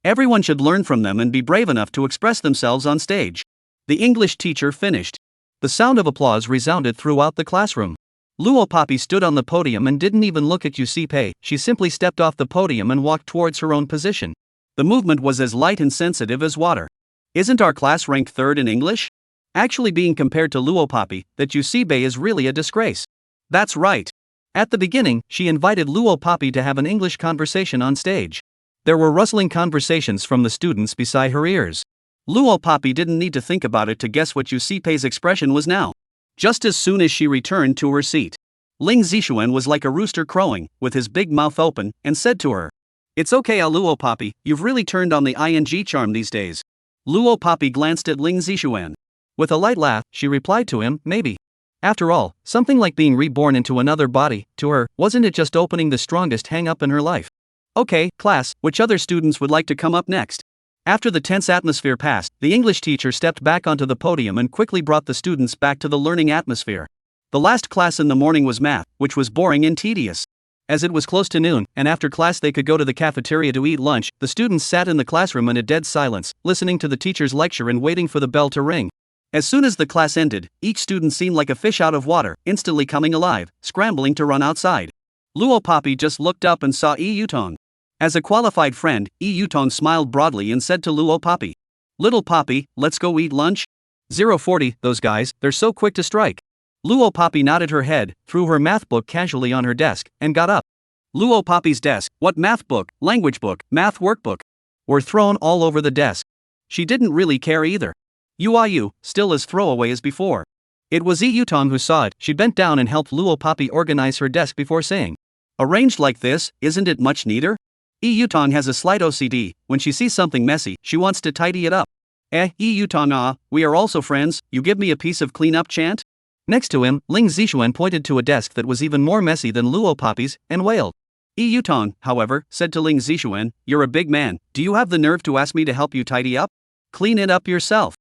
Everyone should learn from them and be brave enough to express themselves on stage. The English teacher finished. The sound of applause resounded throughout the classroom. Luo Papi stood on the podium and didn't even look at Yusipe. She simply stepped off the podium and walked towards her own position. The movement was as light and sensitive as water. Isn't our class ranked third in English? Actually being compared to Luo Papi, that Yusibe is really a disgrace. That's right. At the beginning, she invited Luo Papi to have an English conversation on stage. There were rustling conversations from the students beside her ears. Luo Papi didn't need to think about it to guess what Yusipe's expression was now. Just as soon as she returned to her seat, Ling Zixuan was like a rooster crowing, with his big mouth open, and said to her, "It's okay, Luo Papi, you've really turned on the ing charm these days." Luo Papi glanced at Ling Zixuan. With a light laugh, she replied to him, "Maybe." After all, something like being reborn into another body, to her, wasn't it just opening the strongest hang-up in her life? Okay, class, which other students would like to come up next? After the tense atmosphere passed, the English teacher stepped back onto the podium and quickly brought the students back to the learning atmosphere. The last class in the morning was math, which was boring and tedious. As it was close to noon, and after class they could go to the cafeteria to eat lunch, the students sat in the classroom in a dead silence, listening to the teacher's lecture and waiting for the bell to ring. As soon as the class ended, each student seemed like a fish out of water, instantly coming alive, scrambling to run outside. Luo Papi just looked up and saw Yi Yutong. As a qualified friend, Yutong smiled broadly and said to Luo Poppy, "Little Poppy, let's go eat lunch?" 040, those guys, they're so quick to strike. Luo Poppy nodded her head, threw her math book casually on her desk, and got up. Luo Poppy's desk, what math book, language book, math workbook, were thrown all over the desk. She didn't really care either. Yu, still as throwaway as before. It was Yutong who saw it. She bent down and helped Luo Poppy organize her desk before saying, "Arranged like this, isn't it much neater?" Yutong has a slight OCD. When she sees something messy, she wants to tidy it up. Yutong, we are also friends, you give me a piece of clean-up chant? Next to him, Ling Zixuan pointed to a desk that was even more messy than Luo Poppy's, and wailed. Yutong, however, said to Ling Zixuan, "You're a big man, do you have the nerve to ask me to help you tidy up? Clean it up yourself."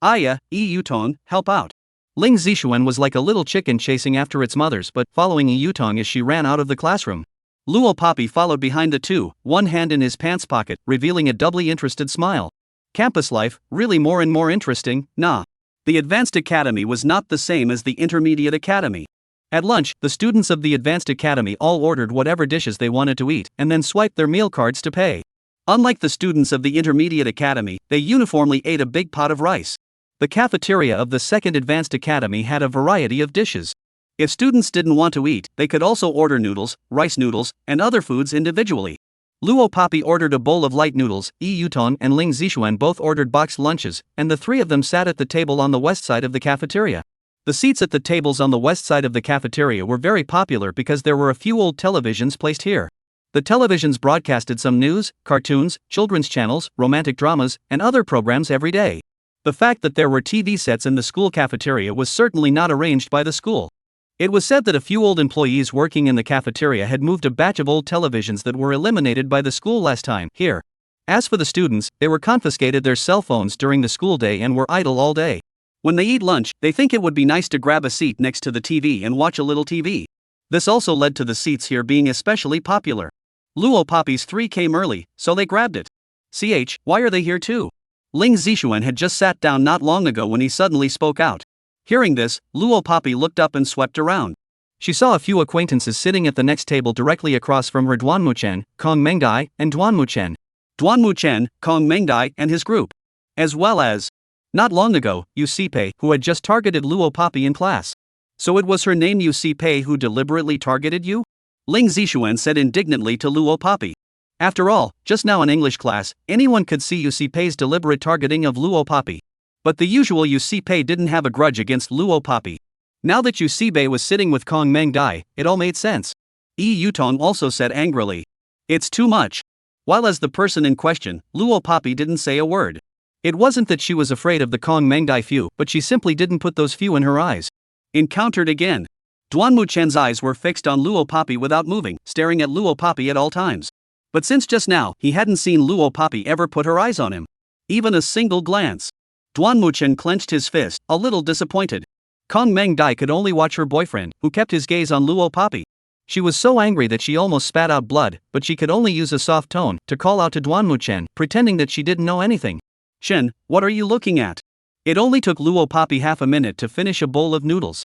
Yutong, help out. Ling Zixuan was like a little chicken chasing after its mothers but following Yutong as she ran out of the classroom. Luo Poppy followed behind the two, one hand in his pants pocket, revealing a doubly interested smile. Campus life, really more and more interesting, nah. The Advanced Academy was not the same as the Intermediate Academy. At lunch, the students of the Advanced Academy all ordered whatever dishes they wanted to eat and then swiped their meal cards to pay. Unlike the students of the Intermediate Academy, they uniformly ate a big pot of rice. The cafeteria of the Second Advanced Academy had a variety of dishes. If students didn't want to eat, they could also order noodles, rice noodles, and other foods individually. Luo Poppy ordered a bowl of light noodles, Yutong and Ling Zixuan both ordered boxed lunches, and the three of them sat at the table on the west side of the cafeteria. The seats at the tables on the west side of the cafeteria were very popular because there were a few old televisions placed here. The televisions broadcasted some news, cartoons, children's channels, romantic dramas, and other programs every day. The fact that there were TV sets in the school cafeteria was certainly not arranged by the school. It was said that a few old employees working in the cafeteria had moved a batch of old televisions that were eliminated by the school last time here. As for the students, they were confiscated their cell phones during the school day and were idle all day. When they eat lunch, they think it would be nice to grab a seat next to the TV and watch a little TV. This also led to the seats here being especially popular. Luo Poppy's three came early, so they grabbed it. Why are they here too? Ling Zixuan had just sat down not long ago when he suddenly spoke out. Hearing this, Luo Poppy looked up and swept around. She saw a few acquaintances sitting at the next table directly across from her: Duanmuchen, Kong Mengdai, and Duanmuchen. Duanmuchen, Kong Mengdai, and his group. As well as, not long ago, Yu Sipei, who had just targeted Luo Poppy in class. So it was her name Yu Sipei who deliberately targeted you? Ling Zixuan said indignantly to Luo Poppy. After all, just now in English class, anyone could see Yu Sipei's deliberate targeting of Luo Poppy. But the usual Yu Sipei didn't have a grudge against Luo Poppy. Now that Yu Sipei was sitting with Kong Mengdai, it all made sense. Yutong also said angrily, "It's too much." While as the person in question, Luo Poppy didn't say a word. It wasn't that she was afraid of the Kong Mengdai few, but she simply didn't put those few in her eyes. Encountered again. Duanmuchen's eyes were fixed on Luo Poppy without moving, staring at Luo Poppy at all times. But since just now, he hadn't seen Luo Poppy ever put her eyes on him. Even a single glance. Duanmuchen clenched his fist, a little disappointed. Kong Mengdai could only watch her boyfriend, who kept his gaze on Luo Poppy. She was so angry that she almost spat out blood, but she could only use a soft tone to call out to Duanmuchen, pretending that she didn't know anything. "Chen, what are you looking at?" It only took Luo Poppy half a minute to finish a bowl of noodles.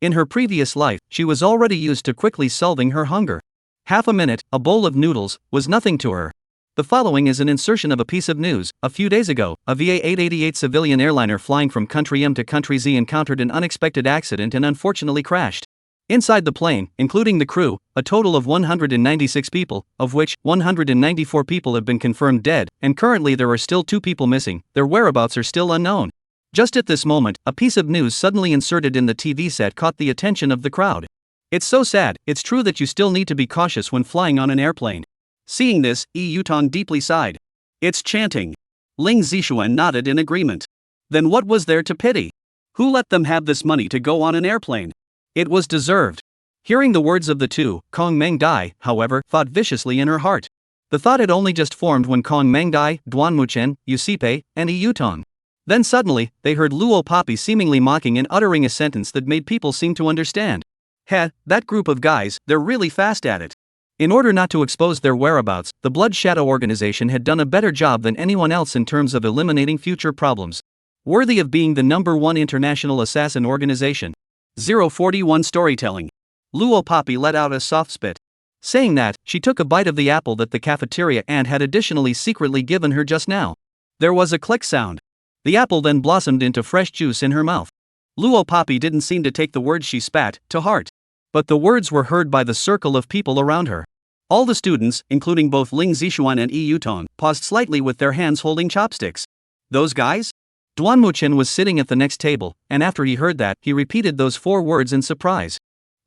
In her previous life, she was already used to quickly solving her hunger. Half a minute, a bowl of noodles, was nothing to her. The following is an insertion of a piece of news. A few days ago, a VA-888 civilian airliner flying from country M to country Z encountered an unexpected accident and unfortunately crashed. Inside the plane, including the crew, a total of 196 people, of which 194 people have been confirmed dead, and currently there are still 2 people missing. Their whereabouts are still unknown. Just at this moment, a piece of news suddenly inserted in the TV set caught the attention of the crowd. "It's so sad, it's true that you still need to be cautious when flying on an airplane." Seeing this, Yutong deeply sighed. "It's chanting." Ling Zixuan nodded in agreement. Then what was there to pity? Who let them have this money to go on an airplane? It was deserved. Hearing the words of the two, Kong Mengdai, however, thought viciously in her heart. The thought had only just formed when Kong Mengdai, Duanmuchen, Yu Sipei, and Yutong. Then suddenly, they heard Luo Poppy seemingly mocking and uttering a sentence that made people seem to understand. That group of guys, they're really fast at it. In order not to expose their whereabouts, the Blood Shadow organization had done a better job than anyone else in terms of eliminating future problems. Worthy of being the #1 international assassin organization. 041 Storytelling. Luo Poppy let out a soft spit. Saying that, she took a bite of the apple that the cafeteria aunt had additionally secretly given her just now. There was a click sound. The apple then blossomed into fresh juice in her mouth. Luo Papi didn't seem to take the words she spat to heart. But the words were heard by the circle of people around her. All the students, including both Ling Zixuan and Yi Yutong, paused slightly with their hands holding chopsticks. Those guys? Duanmuchen was sitting at the next table, and after he heard that, he repeated those 4 words in surprise.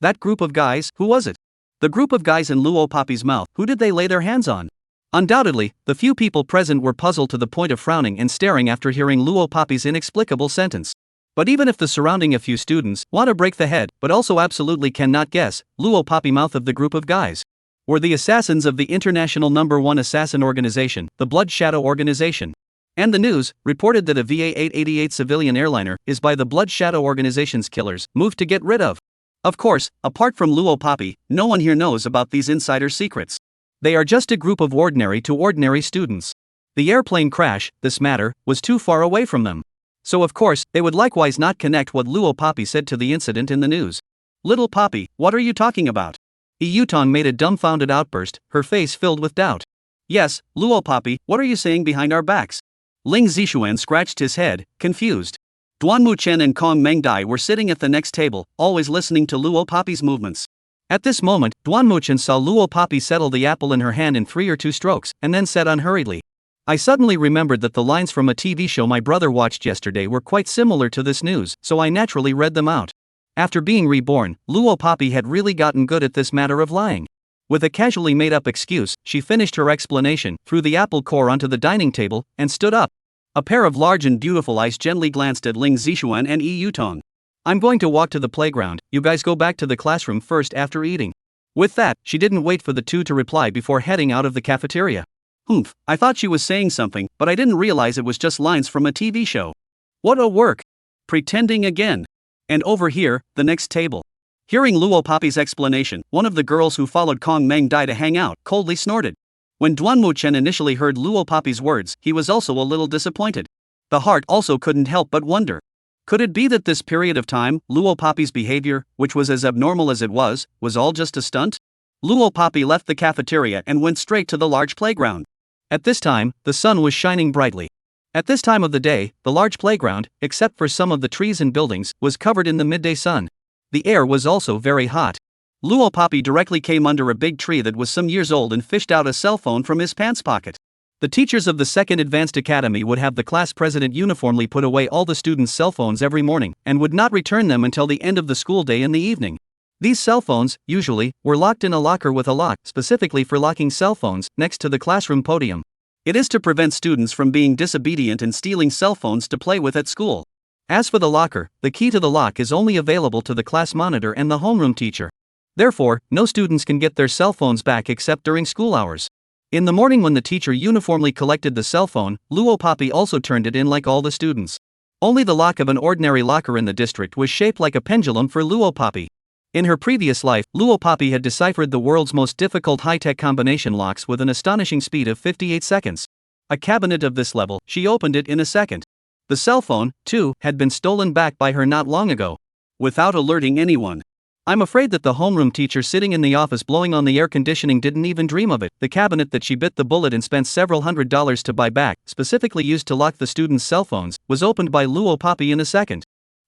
That group of guys, who was it? The group of guys in Luo Papi's mouth, who did they lay their hands on? Undoubtedly, the few people present were puzzled to the point of frowning and staring after hearing Luo Papi's inexplicable sentence. But even if the surrounding a few students want to break the head, but also absolutely cannot guess, Luo Papi mouth of the group of guys were the assassins of the international #1 assassin organization, the Blood Shadow Organization. And the news reported that a VA-888 civilian airliner is by the Blood Shadow Organization's killers moved to get rid of. Of course, apart from Luo Papi, no one here knows about these insider secrets. They are just a group of ordinary to ordinary students. The airplane crash, this matter, was too far away from them. So of course, they would likewise not connect what Luo Papi said to the incident in the news. Little Papi, what are you talking about? Yi Yutong made a dumbfounded outburst, her face filled with doubt. Yes, Luo Papi, what are you saying behind our backs? Ling Zixuan scratched his head, confused. Duanmuchen and Kong Mengdai were sitting at the next table, always listening to Luo Papi's movements. At this moment, Duanmuchen saw Luo Papi settle the apple in her hand in 3 or 2 strokes, and then said unhurriedly, I suddenly remembered that the lines from a TV show my brother watched yesterday were quite similar to this news, so I naturally read them out. After being reborn, Luo Papi had really gotten good at this matter of lying. With a casually made-up excuse, she finished her explanation, threw the apple core onto the dining table, and stood up. A pair of large and beautiful eyes gently glanced at Ling Zixuan and Yi Yutong. I'm going to walk to the playground, you guys go back to the classroom first after eating. With that, she didn't wait for the two to reply before heading out of the cafeteria. Humph, I thought she was saying something, but I didn't realize it was just lines from a TV show. What a work! Pretending again. And over here, the next table. Hearing Luo Papi's explanation, one of the girls who followed Kong Mengdai to hang out coldly snorted. When Duanmuchen initially heard Luo Papi's words, he was also a little disappointed. The heart also couldn't help but wonder. Could it be that this period of time, Luo Papi's behavior, which was as abnormal as it was all just a stunt? Luo Papi left the cafeteria and went straight to the large playground. At this time, the sun was shining brightly. At this time of the day, the large playground, except for some of the trees and buildings, was covered in the midday sun. The air was also very hot. Luo Papi directly came under a big tree that was some years old and fished out a cell phone from his pants pocket. The teachers of the Second Advanced Academy would have the class president uniformly put away all the students' cell phones every morning, and would not return them until the end of the school day in the evening. These cell phones, usually, were locked in a locker with a lock specifically for locking cell phones next to the classroom podium. It is to prevent students from being disobedient and stealing cell phones to play with at school. As for the locker, the key to the lock is only available to the class monitor and the homeroom teacher. Therefore, no students can get their cell phones back except during school hours. In the morning when the teacher uniformly collected the cell phone, Luo Papi also turned it in like all the students. Only the lock of an ordinary locker in the district was shaped like a pendulum for Luo Papi. In her previous life, Luo Papi had deciphered the world's most difficult high-tech combination locks with an astonishing speed of 58 seconds. A cabinet of this level, she opened it in a second. The cell phone, too, had been stolen back by her not long ago. Without alerting anyone. I'm afraid that the homeroom teacher sitting in the office blowing on the air conditioning didn't even dream of it. The cabinet that she bit the bullet and spent several $100s to buy back, specifically used to lock the students' cell phones, was opened by Luo Papi in a second.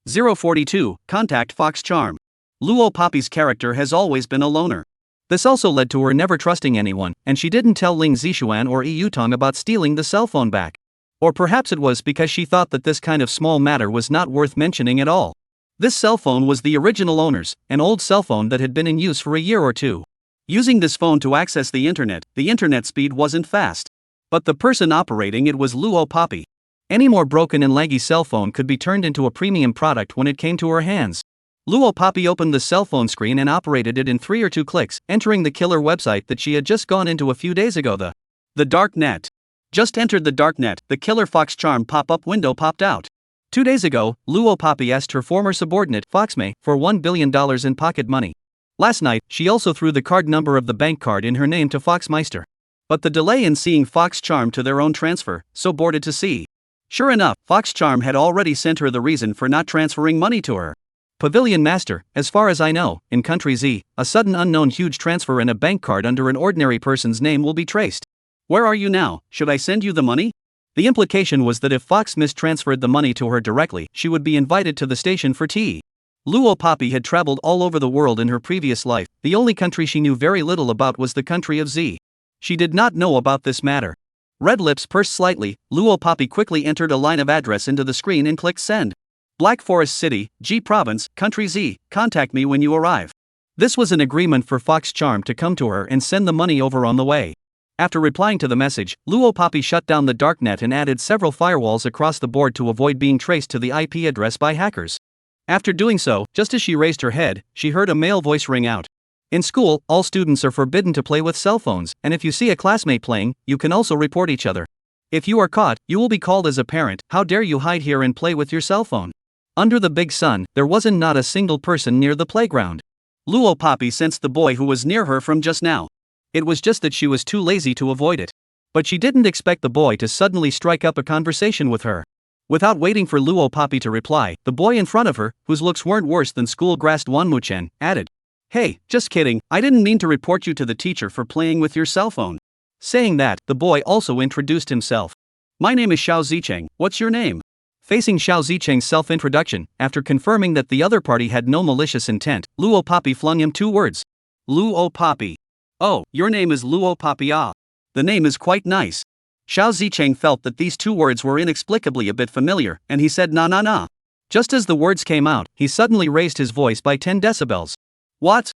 042, Contact Fox Charm. Luo Papi's character has always been a loner. This also led to her never trusting anyone, and she didn't tell Ling Zixuan or Yi Yutong about stealing the cell phone back. Or perhaps it was because she thought that this kind of small matter was not worth mentioning at all. This cell phone was the original owner's, an old cell phone that had been in use for a year or two. Using this phone to access the internet speed wasn't fast. But the person operating it was Luo Papi. Any more broken and laggy cell phone could be turned into a premium product when it came to her hands. Luo Papi opened the cell phone screen and operated it in 3 or 2 clicks, entering the killer website that she had just gone into a few days ago. The dark net. Just entered the dark net, the killer Fox Charm pop-up window popped out. 2 days ago, Luo Papi asked her former subordinate, Foxmay, for $1 billion in pocket money. Last night, she also threw the card number of the bank card in her name to Foxmeister. But the delay in seeing Fox Charm to their own transfer, so bored to see. Sure enough, Fox Charm had already sent her the reason for not transferring money to her. Pavilion Master, as far as I know, in Country Z, a sudden unknown huge transfer in a bank card under an ordinary person's name will be traced. Where are you now? Should I send you the money? The implication was that if Fox mistransferred the money to her directly, she would be invited to the station for tea. Luo Poppy had traveled all over the world in her previous life. The only country she knew very little about was the country of Z. She did not know about this matter. Red lips pursed slightly, Luo Poppy quickly entered a line of address into the screen and clicked send. Black Forest City, G Province, Country Z, contact me when you arrive. This was an agreement for Fox Charm to come to her and send the money over on the way. After replying to the message, Luo Poppy shut down the darknet and added several firewalls across the board to avoid being traced to the IP address by hackers. After doing so, just as she raised her head, she heard a male voice ring out. In school, all students are forbidden to play with cell phones, and if you see a classmate playing, you can also report each other. If you are caught, you will be called as a parent. How dare you hide here and play with your cell phone? Under the big sun, there wasn't not a single person near the playground. Luo Poppy sensed the boy who was near her from just now. It was just that she was too lazy to avoid it. But she didn't expect the boy to suddenly strike up a conversation with her. Without waiting for Luo Poppy to reply, the boy in front of her, whose looks weren't worse than school-grass Duanmuchen, added, "Hey, just kidding, I didn't mean to report you to the teacher for playing with your cell phone." Saying that, the boy also introduced himself. "My name is Xiao Zicheng, what's your name?" Facing Xiao Zicheng's self-introduction, after confirming that the other party had no malicious intent, Luo Poppy flung him 2 words. "Luo Poppy. Oh, your name is Luo Poppy. Ah. The name is quite nice." Xiao Zicheng felt that these 2 words were inexplicably a bit familiar, and he said na na na. Just as the words came out, he suddenly raised his voice by 10 decibels. What?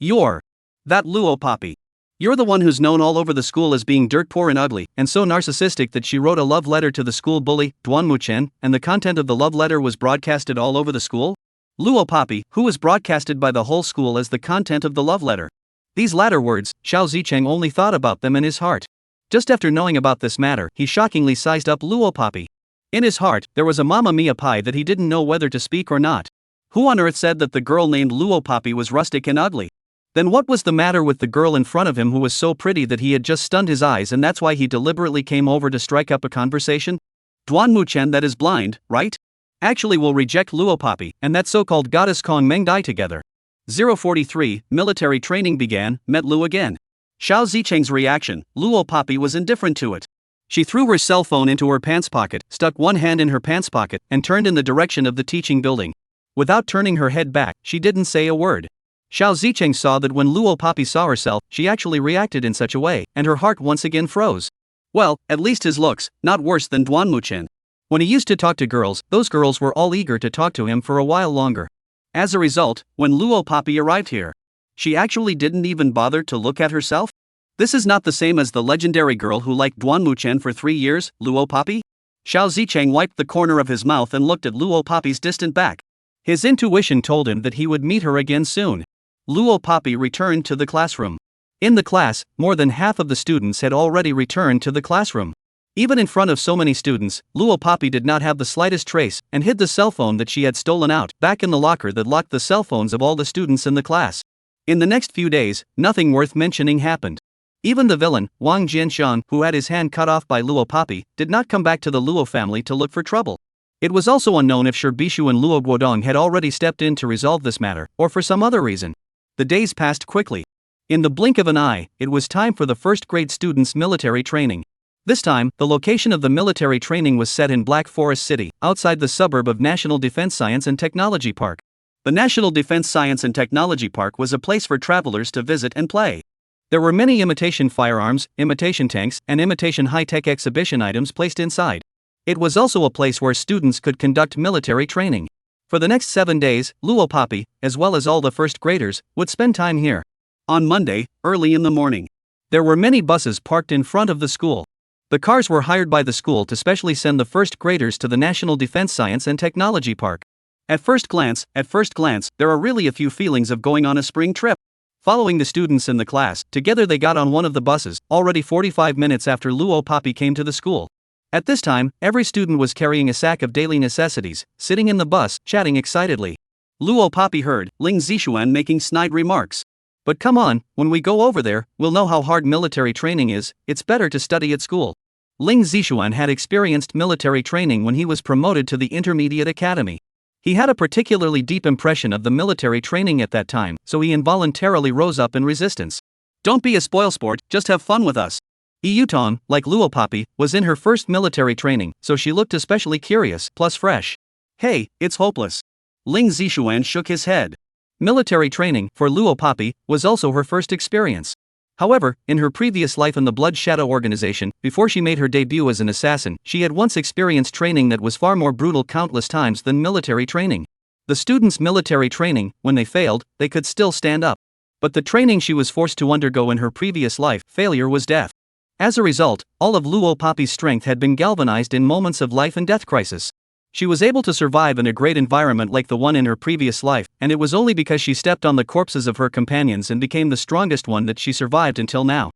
You're that Luo Poppy. You're the one who's known all over the school as being dirt poor and ugly, and so narcissistic that she wrote a love letter to the school bully, Duanmuchen, and the content of the love letter was broadcasted all over the school? Luo Poppy, who was broadcasted by the whole school as the content of the love letter. These latter words, Xiao Zicheng only thought about them in his heart. Just after knowing about this matter, he shockingly sized up Luo Poppy. In his heart, there was a Mamma Mia pie that he didn't know whether to speak or not. Who on earth said that the girl named Luo Poppy was rustic and ugly? Then what was the matter with the girl in front of him who was so pretty that he had just stunned his eyes, and that's why he deliberately came over to strike up a conversation? Duanmuchen that is blind, right? Actually will reject Luo Poppy, and that so-called goddess Kong Meng die together. 043, military training began, met Lu again. Xiao Zicheng's reaction, Luo Poppy was indifferent to it. She threw her cell phone into her pants pocket, stuck one hand in her pants pocket, and turned in the direction of the teaching building. Without turning her head back, she didn't say a word. Xiao Zicheng saw that when Luo Poppy saw herself, she actually reacted in such a way, and her heart once again froze. Well, at least his looks, not worse than Duanmuchen. When he used to talk to girls, those girls were all eager to talk to him for a while longer. As a result, when Luo Poppy arrived here, she actually didn't even bother to look at herself? This is not the same as the legendary girl who liked Duanmuchen for 3 years, Luo Poppy? Xiao Zicheng wiped the corner of his mouth and looked at Luo Poppy's distant back. His intuition told him that he would meet her again soon. Luo Poppy returned to the classroom. In the class, more than half of the students had already returned to the classroom. Even in front of so many students, Luo Poppy did not have the slightest trace, and hid the cell phone that she had stolen out, back in the locker that locked the cell phones of all the students in the class. In the next few days, nothing worth mentioning happened. Even the villain, Wang Jianshan, who had his hand cut off by Luo Poppy, did not come back to the Luo family to look for trouble. It was also unknown if Shirbishu and Luo Guodong had already stepped in to resolve this matter, or for some other reason. The days passed quickly. In the blink of an eye, it was time for the first-grade students' military training. This time, the location of the military training was set in Black Forest City, outside the suburb of National Defense Science and Technology Park. The National Defense Science and Technology Park was a place for travelers to visit and play. There were many imitation firearms, imitation tanks, and imitation high-tech exhibition items placed inside. It was also a place where students could conduct military training. For the next 7 days, Luo Poppy, as well as all the first graders, would spend time here. On Monday, early in the morning, there were many buses parked in front of the school. The cars were hired by the school to specially send the first graders to the National Defense Science and Technology Park. At first glance, there are really a few feelings of going on a spring trip. Following the students in the class, together they got on one of the buses, already 45 minutes after Luo Poppy came to the school. At this time, every student was carrying a sack of daily necessities, sitting in the bus, chatting excitedly. Luo Poppy heard Ling Zishuan making snide remarks. But come on, when we go over there, we'll know how hard military training is. It's better to study at school. Ling Zishuan had experienced military training when he was promoted to the intermediate academy. He had a particularly deep impression of the military training at that time, so he involuntarily rose up in resistance. Don't be a spoilsport, just have fun with us. Iyutong, like Luopapi, was in her first military training, so she looked especially curious, plus fresh. Hey, it's hopeless. Ling Zishuan shook his head. Military training, for Luopapi, was also her first experience. However, in her previous life in the Blood Shadow organization, before she made her debut as an assassin, she had once experienced training that was far more brutal countless times than military training. The students' military training, when they failed, they could still stand up. But the training she was forced to undergo in her previous life, failure was death. As a result, all of Luopapi's strength had been galvanized in moments of life and death crisis. She was able to survive in a great environment like the one in her previous life, and it was only because she stepped on the corpses of her companions and became the strongest one that she survived until now.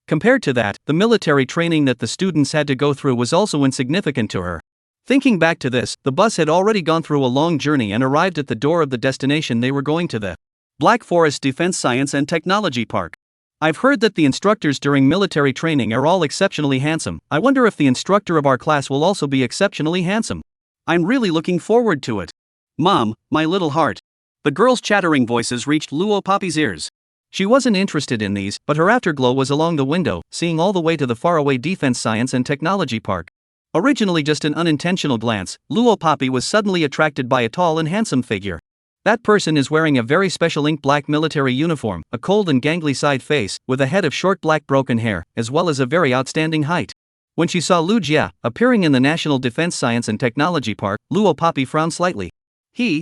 Compared to that, the military training that the students had to go through was also insignificant to her. Thinking back to this, the bus had already gone through a long journey and arrived at the door of the destination they were going to, the Black Forest Defense Science and Technology Park. I've heard that the instructors during military training are all exceptionally handsome. I wonder if the instructor of our class will also be exceptionally handsome. I'm really looking forward to it. Mom, my little heart. The girls' chattering voices reached Luopapi's ears. She wasn't interested in these, but her afterglow was along the window, seeing all the way to the faraway Defense Science and Technology Park. Originally just an unintentional glance, Luopapi was suddenly attracted by a tall and handsome figure. That person is wearing a very special ink black military uniform, a cold and gangly side face, with a head of short black broken hair, as well as a very outstanding height. When she saw Lu Jia appearing in the National Defense Science and Technology Park, Luopapi frowned slightly.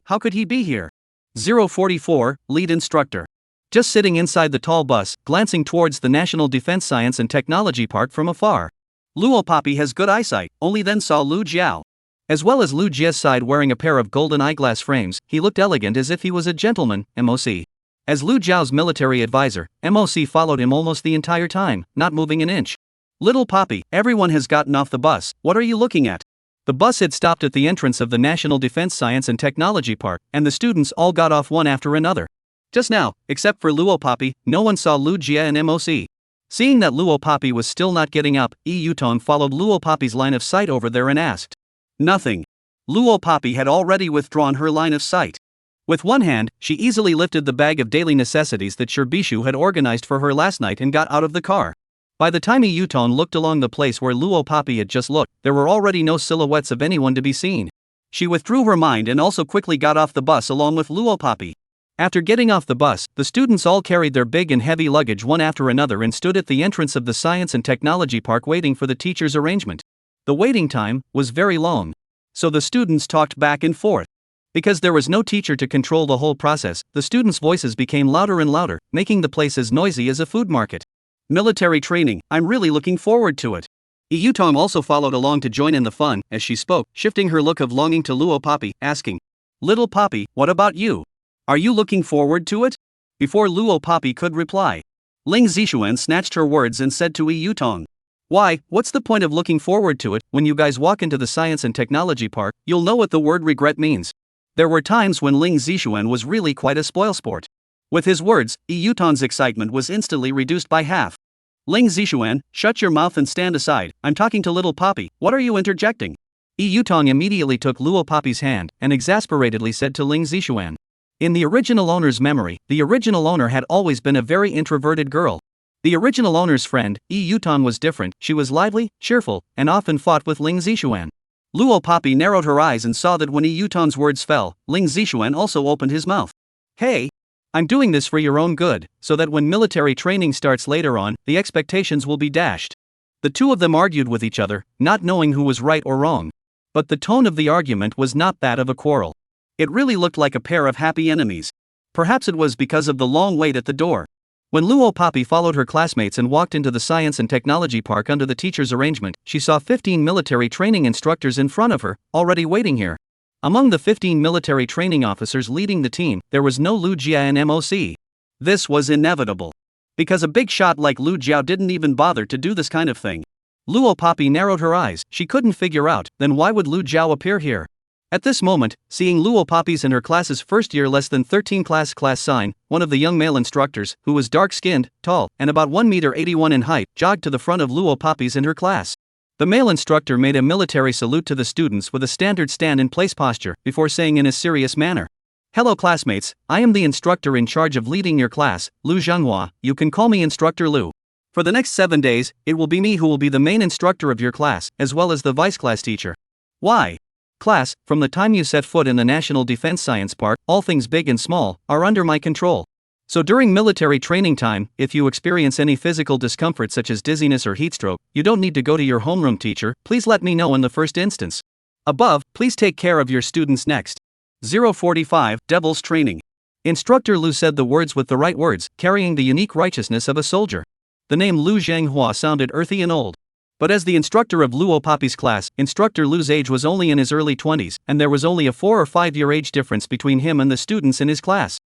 How could he be here? 044, lead instructor. Just sitting inside the tall bus, glancing towards the National Defense Science and Technology Park from afar. Luopapi has good eyesight, only then saw Lu Jiao. As well as Lu Jia's side wearing a pair of golden eyeglass frames, he looked elegant as if he was a gentleman, MOC. As Lu Jiao's military advisor, MOC followed him almost the entire time, not moving an inch. Little Poppy, everyone has gotten off the bus, what are you looking at? The bus had stopped at the entrance of the National Defense Science and Technology Park, and the students all got off one after another. Just now, except for Luopapi, no one saw Lu Jia and MOC. Seeing that Luopapi was still not getting up, Yutong followed Luopapi's line of sight over there and asked. Nothing. Luopapi had already withdrawn her line of sight. With one hand, she easily lifted the bag of daily necessities that Shirbishu had organized for her last night and got out of the car. By the time Yutong looked along the place where Luopapi had just looked, there were already no silhouettes of anyone to be seen. She withdrew her mind and also quickly got off the bus along with Luopapi. After getting off the bus, the students all carried their big and heavy luggage one after another and stood at the entrance of the Science and Technology Park waiting for the teacher's arrangement. The waiting time was very long. So the students talked back and forth. Because there was no teacher to control the whole process, the students' voices became louder and louder, making the place as noisy as a food market. Military training, I'm really looking forward to it. Yutong also followed along to join in the fun, as she spoke, shifting her look of longing to Luopapi, asking, Little Poppy, what about you? Are you looking forward to it? Before Luopapi could reply, Ling Zishuan snatched her words and said to Yutong, Why, what's the point of looking forward to it? When you guys walk into the Science and Technology Park, you'll know what the word regret means. There were times when Ling Zishuan was really quite a spoilsport. With his words, Yutong's excitement was instantly reduced by half. Ling Zishuan, shut your mouth and stand aside, I'm talking to little Poppy, what are you interjecting? Yutong immediately took Luopapi's hand and exasperatedly said to Ling Zishuan. In the original owner's memory, the original owner had always been a very introverted girl. The original owner's friend, Yutong, was different, she was lively, cheerful, and often fought with Ling Zishuan. Luopapi narrowed her eyes and saw that when Yutong's words fell, Ling Zishuan also opened his mouth. Hey! I'm doing this for your own good, so that when military training starts later on, the expectations will be dashed. The two of them argued with each other, not knowing who was right or wrong. But the tone of the argument was not that of a quarrel. It really looked like a pair of happy enemies. Perhaps it was because of the long wait at the door. When Luopapi followed her classmates and walked into the Science and Technology Park under the teacher's arrangement, she saw 15 military training instructors in front of her, already waiting here. Among the 15 military training officers leading the team, there was no Lu Jia and MOC. This was inevitable. Because a big shot like Lu Jiao didn't even bother to do this kind of thing. Luopapi narrowed her eyes, she couldn't figure out, then why would Lu Jiao appear here? At this moment, seeing Luopapi's in her class's first year less than 13 class sign, one of the young male instructors, who was dark-skinned, tall, and about 1 meter 81 in height, jogged to the front of Luopapi's in her class. The male instructor made a military salute to the students with a standard stand-in-place posture before saying in a serious manner, "Hello classmates, I am the instructor in charge of leading your class, Lu Zhenghua, you can call me Instructor Lu. For the next 7 days, it will be me who will be the main instructor of your class, as well as the vice class teacher. Why? Class, from the time you set foot in the National Defense Science Park, all things big and small are under my control. So during military training time, if you experience any physical discomfort such as dizziness or heatstroke, you don't need to go to your homeroom teacher, please let me know in the first instance. Above, please take care of your students next." 045 Devil's Training. Instructor Lu said the words with the right words, carrying the unique righteousness of a soldier. The name Lu Zhenghua sounded earthy and old. But as the instructor of Luo Papi's class, Instructor Lu's age was only in his early 20s, and there was only a 4 or 5 year age difference between him and the students in his class.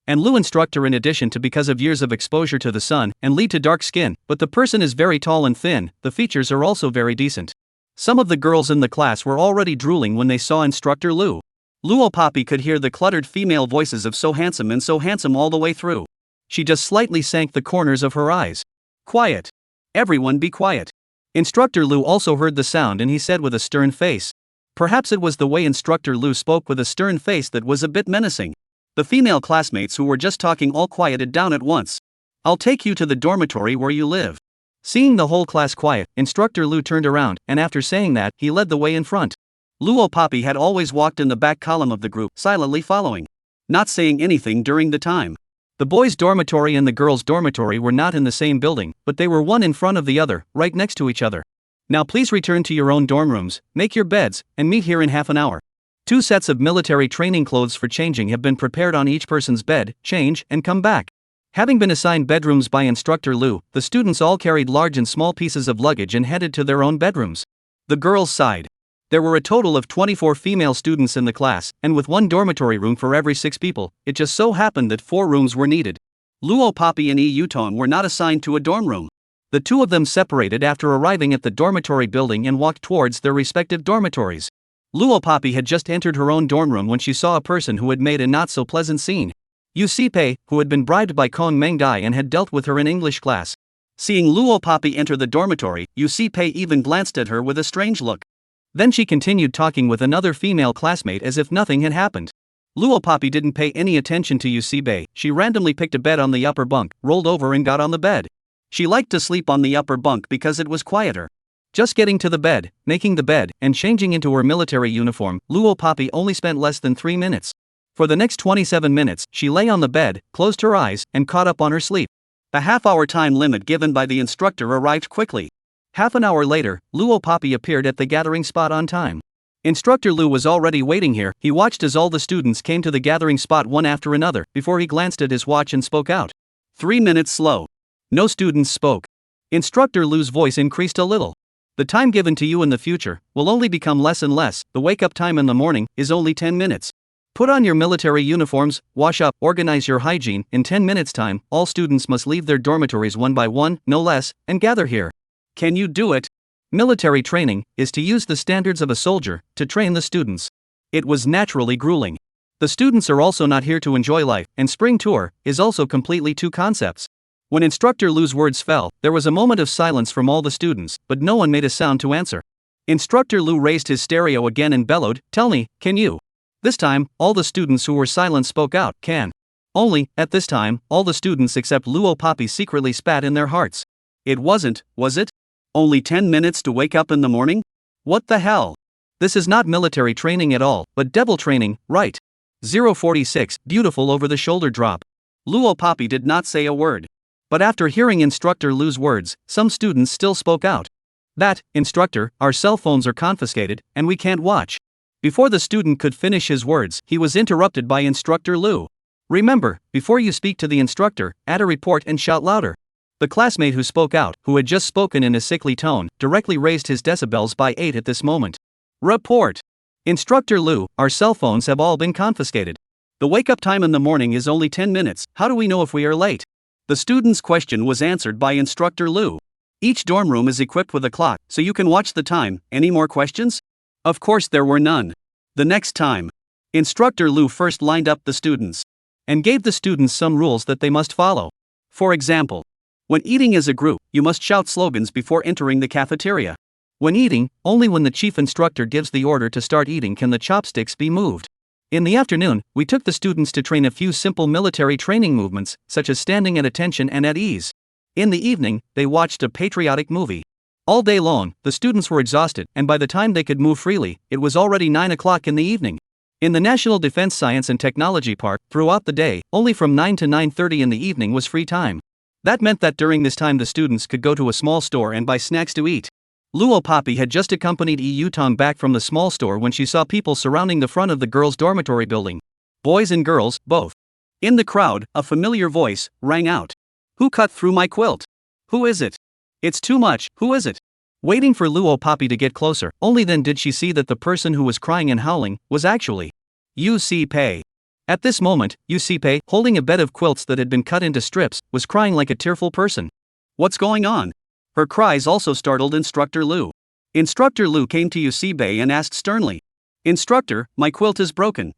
And Lu instructor in addition to because of years of exposure to the sun and lead to dark skin, but the person is very tall and thin, the features are also very decent. Some of the girls in the class were already drooling when they saw Instructor Lu. Luo Papi could hear the cluttered female voices of so handsome and so handsome all the way through. She just slightly sank the corners of her eyes. "Quiet. Everyone be quiet." Instructor Lu also heard the sound and he said with a stern face. Perhaps it was the way Instructor Lu spoke with a stern face that was a bit menacing. The female classmates who were just talking all quieted down at once. "I'll take you to the dormitory where you live." Seeing the whole class quiet, Instructor Lu turned around, and after saying that, he led the way in front. Luo Papi had always walked in the back column of the group, silently following, not saying anything during the time. The boys' dormitory and the girls' dormitory were not in the same building, but they were one in front of the other, right next to each other. "Now please return to your own dorm rooms, make your beds, and meet here in half an hour. 2 sets of military training clothes for changing have been prepared on each person's bed, change, and come back." Having been assigned bedrooms by Instructor Lu, the students all carried large and small pieces of luggage and headed to their own bedrooms. The girls' side. There were a total of 24 female students in the class, and with 1 dormitory room for every 6 people, it just so happened that 4 rooms were needed. Luo Papi and Yi Yutong were not assigned to a dorm room. The 2 of them separated after arriving at the dormitory building and walked towards their respective dormitories. Luo Papi had just entered her own dorm room when she saw a person who had made a not-so-pleasant scene. Yu Sipei, who had been bribed by Kong Mengdai and had dealt with her in English class. Seeing Luo Papi enter the dormitory, Yu Sipei even glanced at her with a strange look. Then she continued talking with another female classmate as if nothing had happened. Luo Papi didn't pay any attention to Yu Sipei. She randomly picked a bed on the upper bunk, rolled over and got on the bed. She liked to sleep on the upper bunk because it was quieter. Just getting to the bed, making the bed, and changing into her military uniform, Luo Papi only spent less than 3 minutes. For the next 27 minutes, she lay on the bed, closed her eyes, and caught up on her sleep. The half-hour time limit given by the instructor arrived quickly. Half an hour later, Luo Papi appeared at the gathering spot on time. Instructor Lu was already waiting here. He watched as all the students came to the gathering spot one after another, before he glanced at his watch and spoke out. 3 minutes slow. No students spoke. Instructor Lu's voice increased a little. "The time given to you in the future will only become less and less. The wake-up time in the morning is only 10 minutes. Put on your military uniforms, wash up, organize your hygiene. In 10 minutes' time, all students must leave their dormitories one by one, no less, and gather here. Can you do it?" Military training is to use the standards of a soldier to train the students. It was naturally grueling. The students are also not here to enjoy life, and spring tour is also completely 2 concepts. When Instructor Lu's words fell, there was a moment of silence from all the students, but no one made a sound to answer. Instructor Lu raised his stereo again and bellowed, "Tell me, can you?" This time, all the students who were silent spoke out, "Can." Only, at this time, all the students except Luo Papi secretly spat in their hearts. It wasn't, was it? Only 10 minutes to wake up in the morning? What the hell? This is not military training at all, but devil training, right? 046, beautiful over-the-shoulder drop. Luo Papi did not say a word. But after hearing Instructor Lu's words, some students still spoke out. "That, instructor, our cell phones are confiscated, and we can't watch." Before the student could finish his words, he was interrupted by Instructor Lu. "Remember, before you speak to the instructor, add a report and shout louder." The classmate who spoke out, who had just spoken in a sickly tone, directly raised his decibels by 8 at this moment. "Report! Instructor Lu, our cell phones have all been confiscated. The wake-up time in the morning is only 10 minutes, how do we know if we are late?" The student's question was answered by Instructor Lu. "Each dorm room is equipped with a clock, so you can watch the time. Any more questions?" Of course there were none. The next time, Instructor Lu first lined up the students and gave the students some rules that they must follow. For example, when eating as a group, you must shout slogans before entering the cafeteria. When eating, only when the chief instructor gives the order to start eating can the chopsticks be moved. In the afternoon, we took the students to train a few simple military training movements, such as standing at attention and at ease. In the evening, they watched a patriotic movie. All day long, the students were exhausted, and by the time they could move freely, it was already 9 o'clock in the evening. In the National Defense Science and Technology Park, throughout the day, only from 9 to 9:30 in the evening was free time. That meant that during this time the students could go to a small store and buy snacks to eat. Luo Poppy had just accompanied Yutong back from the small store when she saw people surrounding the front of the girls' dormitory building. Boys and girls, both. In the crowd, a familiar voice rang out. "Who cut through my quilt? Who is it? It's too much, who is it?" Waiting for Luo Poppy to get closer, only then did she see that the person who was crying and howling was actually Yu Si Pei. At this moment, Yu Si Pei, holding a bed of quilts that had been cut into strips, was crying like a tearful person. "What's going on?" Her cries also startled Instructor Lu. Instructor Lu came to Yu Si Pei and asked sternly, "Instructor, my quilt is broken,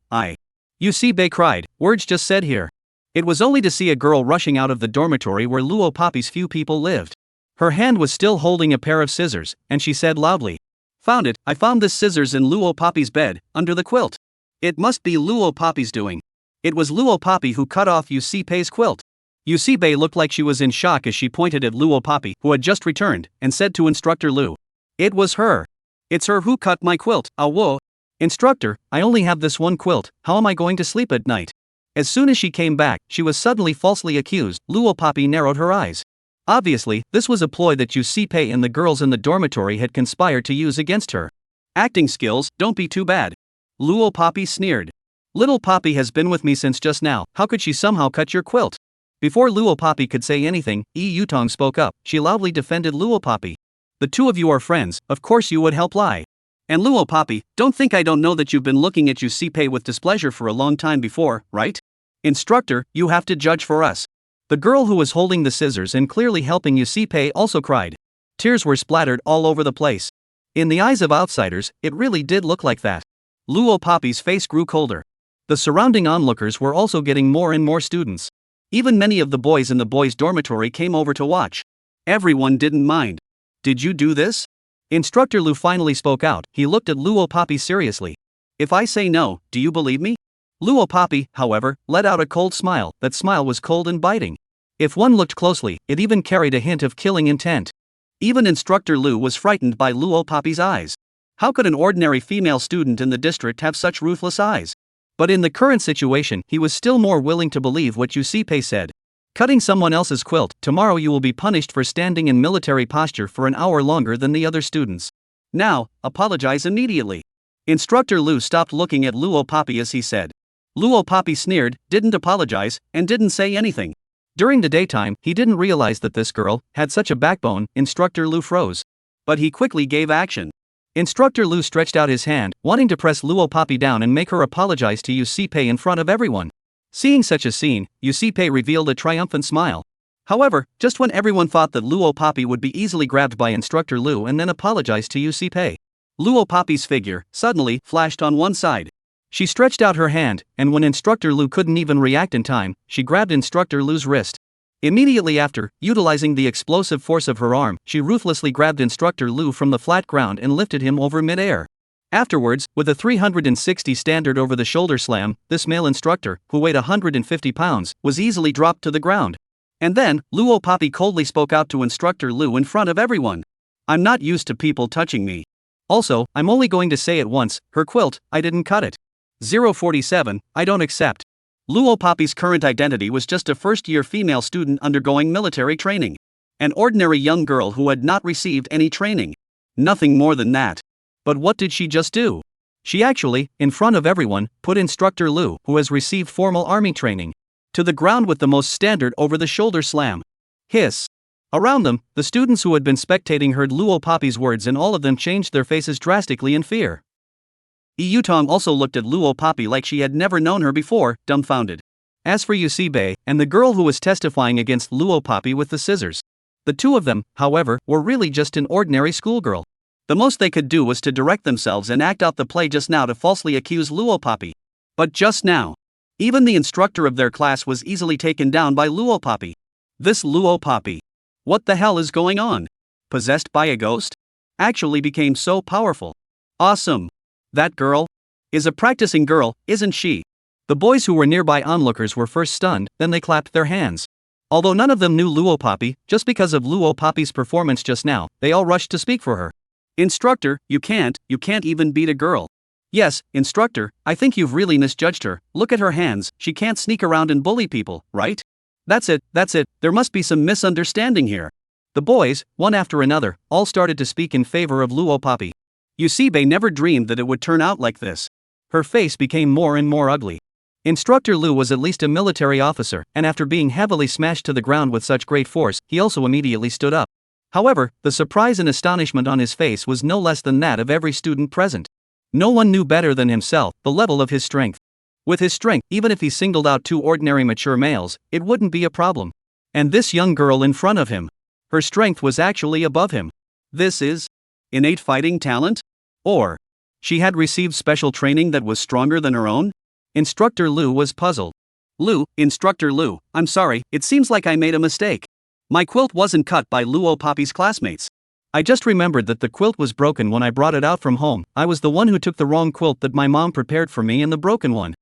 Yu Si Pei cried, "Words just said here." It was only to see a girl rushing out of the dormitory where Luo Poppy's few people lived. Her hand was still holding a pair of scissors, and she said loudly, "Found it, I found this scissors in Luo Poppy's bed, under the quilt. It must be Luo Poppy's doing. It was Luo Poppy who cut off Yu Si Pei's quilt." Yu Si Pei looked like she was in shock as she pointed at Luo Poppy, who had just returned, and said to Instructor Lu, "It was her. It's her who cut my quilt, Wo. Instructor, I only have this one quilt, how am I going to sleep at night?" As soon as she came back, she was suddenly falsely accused. Luo Poppy narrowed her eyes. Obviously, this was a ploy that Yu Si Pei and the girls in the dormitory had conspired to use against her. "Acting skills, don't be too bad." Luo Poppy sneered. "Little Poppy has been with me since just now, how could she somehow cut your quilt?" Before Luo Poppy could say anything, Yutong spoke up. She loudly defended Luo Poppy. "The two of you are friends, of course you would help lie. And Luo Poppy, don't think I don't know that you've been looking at Yu Si Pei with displeasure for a long time before, right? Instructor, you have to judge for us." The girl who was holding the scissors and clearly helping Yu Si Pei also cried. Tears were splattered all over the place. In the eyes of outsiders, it really did look like that. Luo Poppy's face grew colder. The surrounding onlookers were also getting more and more students. Even many of the boys in the boys' dormitory came over to watch. Everyone didn't mind. "Did you do this?" Instructor Lu finally spoke out. He looked at Luo Poppy seriously. "If I say no, do you believe me?" Luo Poppy, however, let out a cold smile. That smile was cold and biting. If one looked closely, it even carried a hint of killing intent. Even Instructor Lu was frightened by Luo Poppy's eyes. How could an ordinary female student in the district have such ruthless eyes? But in the current situation, he was still more willing to believe what Yu Si Pei said. "Cutting someone else's quilt, tomorrow you will be punished for standing in military posture for an hour longer than the other students. Now, apologize immediately." Instructor Lu stopped looking at Luo Poppy as he said. Luo Poppy sneered, didn't apologize, and didn't say anything. During the daytime, he didn't realize that this girl had such a backbone. Instructor Lu froze. But he quickly gave action. Instructor Lu stretched out his hand, wanting to press Luo Poppy down and make her apologize to Yu Si Pei in front of everyone. Seeing such a scene, Yu Si Pei revealed a triumphant smile. However, just when everyone thought that Luo Poppy would be easily grabbed by Instructor Lu and then apologize to Yu Si Pei, Luo Poppy's figure suddenly flashed on one side. She stretched out her hand, and when Instructor Lu couldn't even react in time, she grabbed Instructor Lu's wrist. Immediately after, utilizing the explosive force of her arm, she ruthlessly grabbed Instructor Lu from the flat ground and lifted him over mid-air. Afterwards, with a 360 standard over-the-shoulder slam, this male instructor, who weighed 150 pounds, was easily dropped to the ground. And then, Luo Poppy coldly spoke out to Instructor Lu in front of everyone. "I'm not used to people touching me. Also, I'm only going to say it once, her quilt, I didn't cut it. 047, I don't accept." Luo Poppy's current identity was just a first-year female student undergoing military training. An ordinary young girl who had not received any training. Nothing more than that. But what did she just do? She actually, in front of everyone, put Instructor Lu, who has received formal army training, to the ground with the most standard over-the-shoulder slam. Hiss. Around them, the students who had been spectating heard Luo Poppy's words and all of them changed their faces drastically in fear. Yutong also looked at Luo Poppy like she had never known her before, dumbfounded. As for Yu Si Pei, and the girl who was testifying against Luo Poppy with the scissors, the two of them, however, were really just an ordinary schoolgirl. The most they could do was to direct themselves and act out the play just now to falsely accuse Luo Poppy. But just now, even the instructor of their class was easily taken down by Luo Poppy. This Luo Poppy. What the hell is going on? Possessed by a ghost? actually became so powerful. Awesome. That girl is a practicing girl, isn't she? The boys who were nearby onlookers were first stunned, then they clapped their hands. Although none of them knew Luo Poppy, just because of Luo Poppy's performance just now, they all rushed to speak for her. Instructor, you can't even beat a girl. Yes, instructor, I think you've really misjudged her. Look at her hands, she can't sneak around and bully people, right? That's it, there must be some misunderstanding here. The boys, one after another, all started to speak in favor of Luo Poppy. Yusibe never dreamed that it would turn out like this. Her face became more and more ugly. Instructor Lu was at least a military officer, and after being heavily smashed to the ground with such great force, he also immediately stood up. However, the surprise and astonishment on his face was no less than that of every student present. No one knew better than himself the level of his strength. With his strength, even if he singled out two ordinary mature males, it wouldn't be a problem. And this young girl in front of him, her strength was actually above him. This is innate fighting talent? Or she had received special training that was stronger than her own? Instructor Lu was puzzled. Instructor Lu, I'm sorry, it seems like I made a mistake. My quilt wasn't cut by Luo Poppy's classmates. I just remembered that the quilt was broken when I brought it out from home. I was the one who took the wrong quilt that my mom prepared for me and the broken one.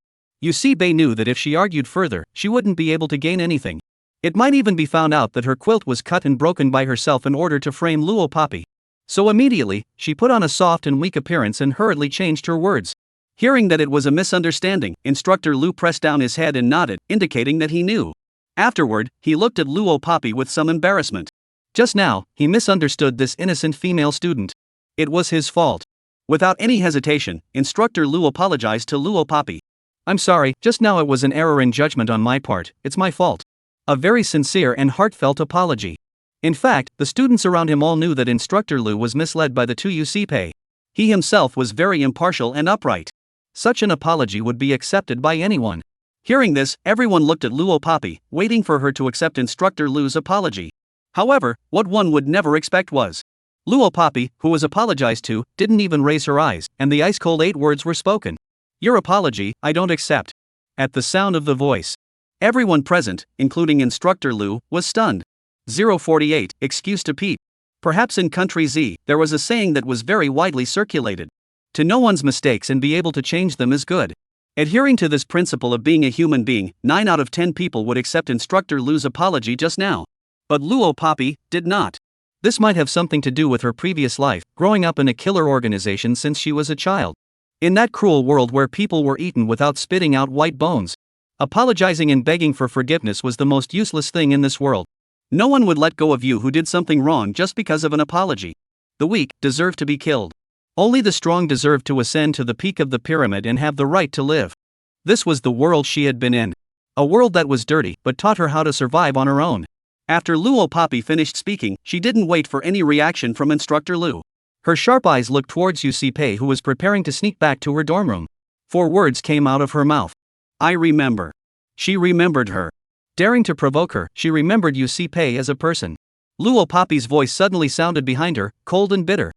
Yusibe knew that if she argued further, she wouldn't be able to gain anything. It might even be found out that her quilt was cut and broken by herself in order to frame Luo Poppy. So immediately, she put on a soft and weak appearance and hurriedly changed her words. Hearing that it was a misunderstanding, Instructor Lu pressed down his head and nodded, indicating that he knew. Afterward, he looked at Luo Poppy with some embarrassment. Just now, he misunderstood this innocent female student. It was his fault. Without any hesitation, Instructor Lu apologized to Luo Poppy. I'm sorry, just now it was an error in judgment on my part, it's my fault. A very sincere and heartfelt apology. In fact, the students around him all knew that Instructor Lu was misled by the two Yusipe. He himself was very impartial and upright. Such an apology would be accepted by anyone. Hearing this, everyone looked at Luo Poppy, waiting for her to accept Instructor Lu's apology. However, what one would never expect was Luo Poppy, who was apologized to, didn't even raise her eyes, and the ice-cold 8 words were spoken. Your apology, I don't accept. At the sound of the voice, everyone present, including Instructor Lu, was stunned. 048, excuse to Pete. Perhaps in Country Z, there was a saying that was very widely circulated. To know one's mistakes and be able to change them is good. Adhering to this principle of being a human being, 9 out of 10 people would accept Instructor Lu's apology just now. But Luo Poppy did not. This might have something to do with her previous life, growing up in a killer organization since she was a child. In that cruel world where people were eaten without spitting out white bones. Apologizing and begging for forgiveness was the most useless thing in this world. No one would let go of you who did something wrong just because of an apology. The weak deserve to be killed. Only the strong deserve to ascend to the peak of the pyramid and have the right to live. This was the world she had been in. A world that was dirty but taught her how to survive on her own. After Luo Poppy finished speaking, she didn't wait for any reaction from Instructor Lu. Her sharp eyes looked towards Yusipe, who was preparing to sneak back to her dorm room. 4 words came out of her mouth. I remember. She remembered her. Daring to provoke her, she remembered Yusipe as a person. Luo Poppy's voice suddenly sounded behind her, cold and bitter.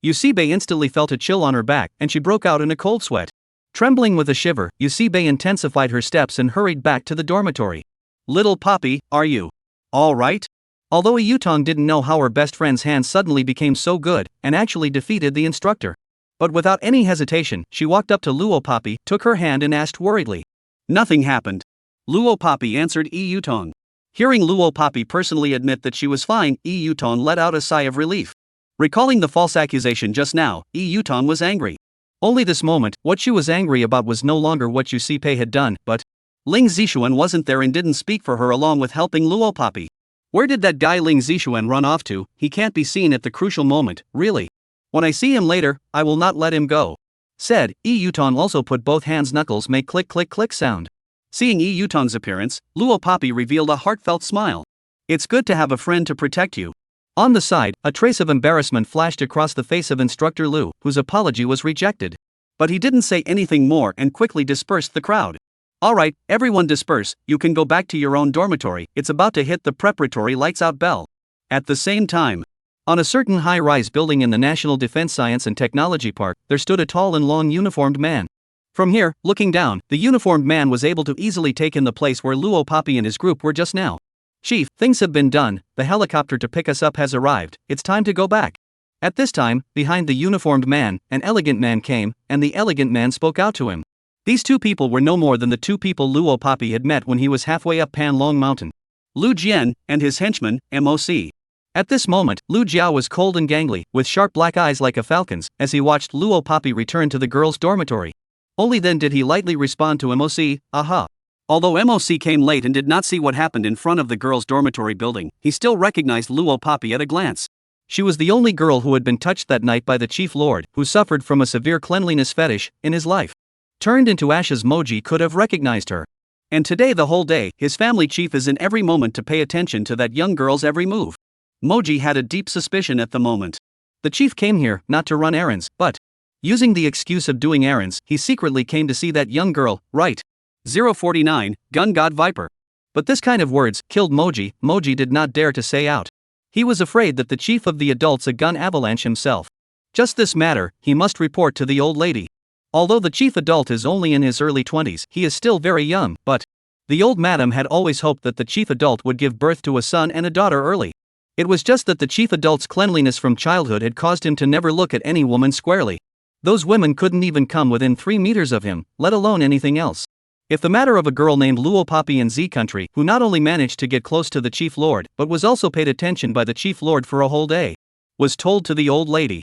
Yusibe instantly felt a chill on her back, and she broke out in a cold sweat. Trembling with a shiver, Yusibe intensified her steps and hurried back to the dormitory. Little Poppy, are you all right? Although Yutong didn't know how her best friend's hands suddenly became so good, and actually defeated the instructor. But without any hesitation, she walked up to Luo Poppy, took her hand and asked worriedly. Nothing happened. Luo Poppy answered Yutong. Hearing Luo Poppy personally admit that she was fine, Yutong let out a sigh of relief. Recalling the false accusation just now, Yutong was angry. Only this moment, what she was angry about was no longer what Yusipe had done, but Ling Zishuan wasn't there and didn't speak for her along with helping Luo Poppy. Where did that guy Ling Zishuan run off to? He can't be seen at the crucial moment, really. When I see him later, I will not let him go. Said, Yutong also put both hands' knuckles make click click click sound. Seeing Yutong's appearance, Luo Poppy revealed a heartfelt smile. It's good to have a friend to protect you. On the side, a trace of embarrassment flashed across the face of Instructor Lu, whose apology was rejected. But he didn't say anything more and quickly dispersed the crowd. Alright, everyone disperse, you can go back to your own dormitory, it's about to hit the preparatory lights out bell. At the same time, on a certain high-rise building in the National Defense Science and Technology Park, there stood a tall and long uniformed man. From here, looking down, the uniformed man was able to easily take in the place where Luo Poppy and his group were just now. Chief, things have been done, the helicopter to pick us up has arrived, it's time to go back. At this time, behind the uniformed man, an elegant man came, and the elegant man spoke out to him. These two people were no more than the two people Luo Papi had met when he was halfway up Pan Long Mountain. Lu Jian, and his henchman, MOC. At this moment, Lu Jiao was cold and gangly, with sharp black eyes like a falcon's, as he watched Luo Papi return to the girls' dormitory. Only then did he lightly respond to MOC, aha. Although MOC came late and did not see what happened in front of the girls' dormitory building, he still recognized Luo Papi at a glance. She was the only girl who had been touched that night by the chief lord, who suffered from a severe cleanliness fetish, in his life. Turned into ashes, Moji could have recognized her. And today, the whole day, his family chief is in every moment to pay attention to that young girl's every move. Moji had a deep suspicion at the moment. The chief came here, not to run errands, but, using the excuse of doing errands, he secretly came to see that young girl, right? 049, Gun God Viper. But this kind of words killed Moji. Moji did not dare to say out. He was afraid that the chief of the adults a gun avalanche himself. Just this matter, he must report to the old lady. Although the chief adult is only in his early 20s, he is still very young, but the old madam had always hoped that the chief adult would give birth to a son and a daughter early. It was just that the chief adult's cleanliness from childhood had caused him to never look at any woman squarely. Those women couldn't even come within 3 meters of him, let alone anything else. If the matter of a girl named Luo Papi in Z country, who not only managed to get close to the chief lord, but was also paid attention by the chief lord for a whole day, was told to the old lady.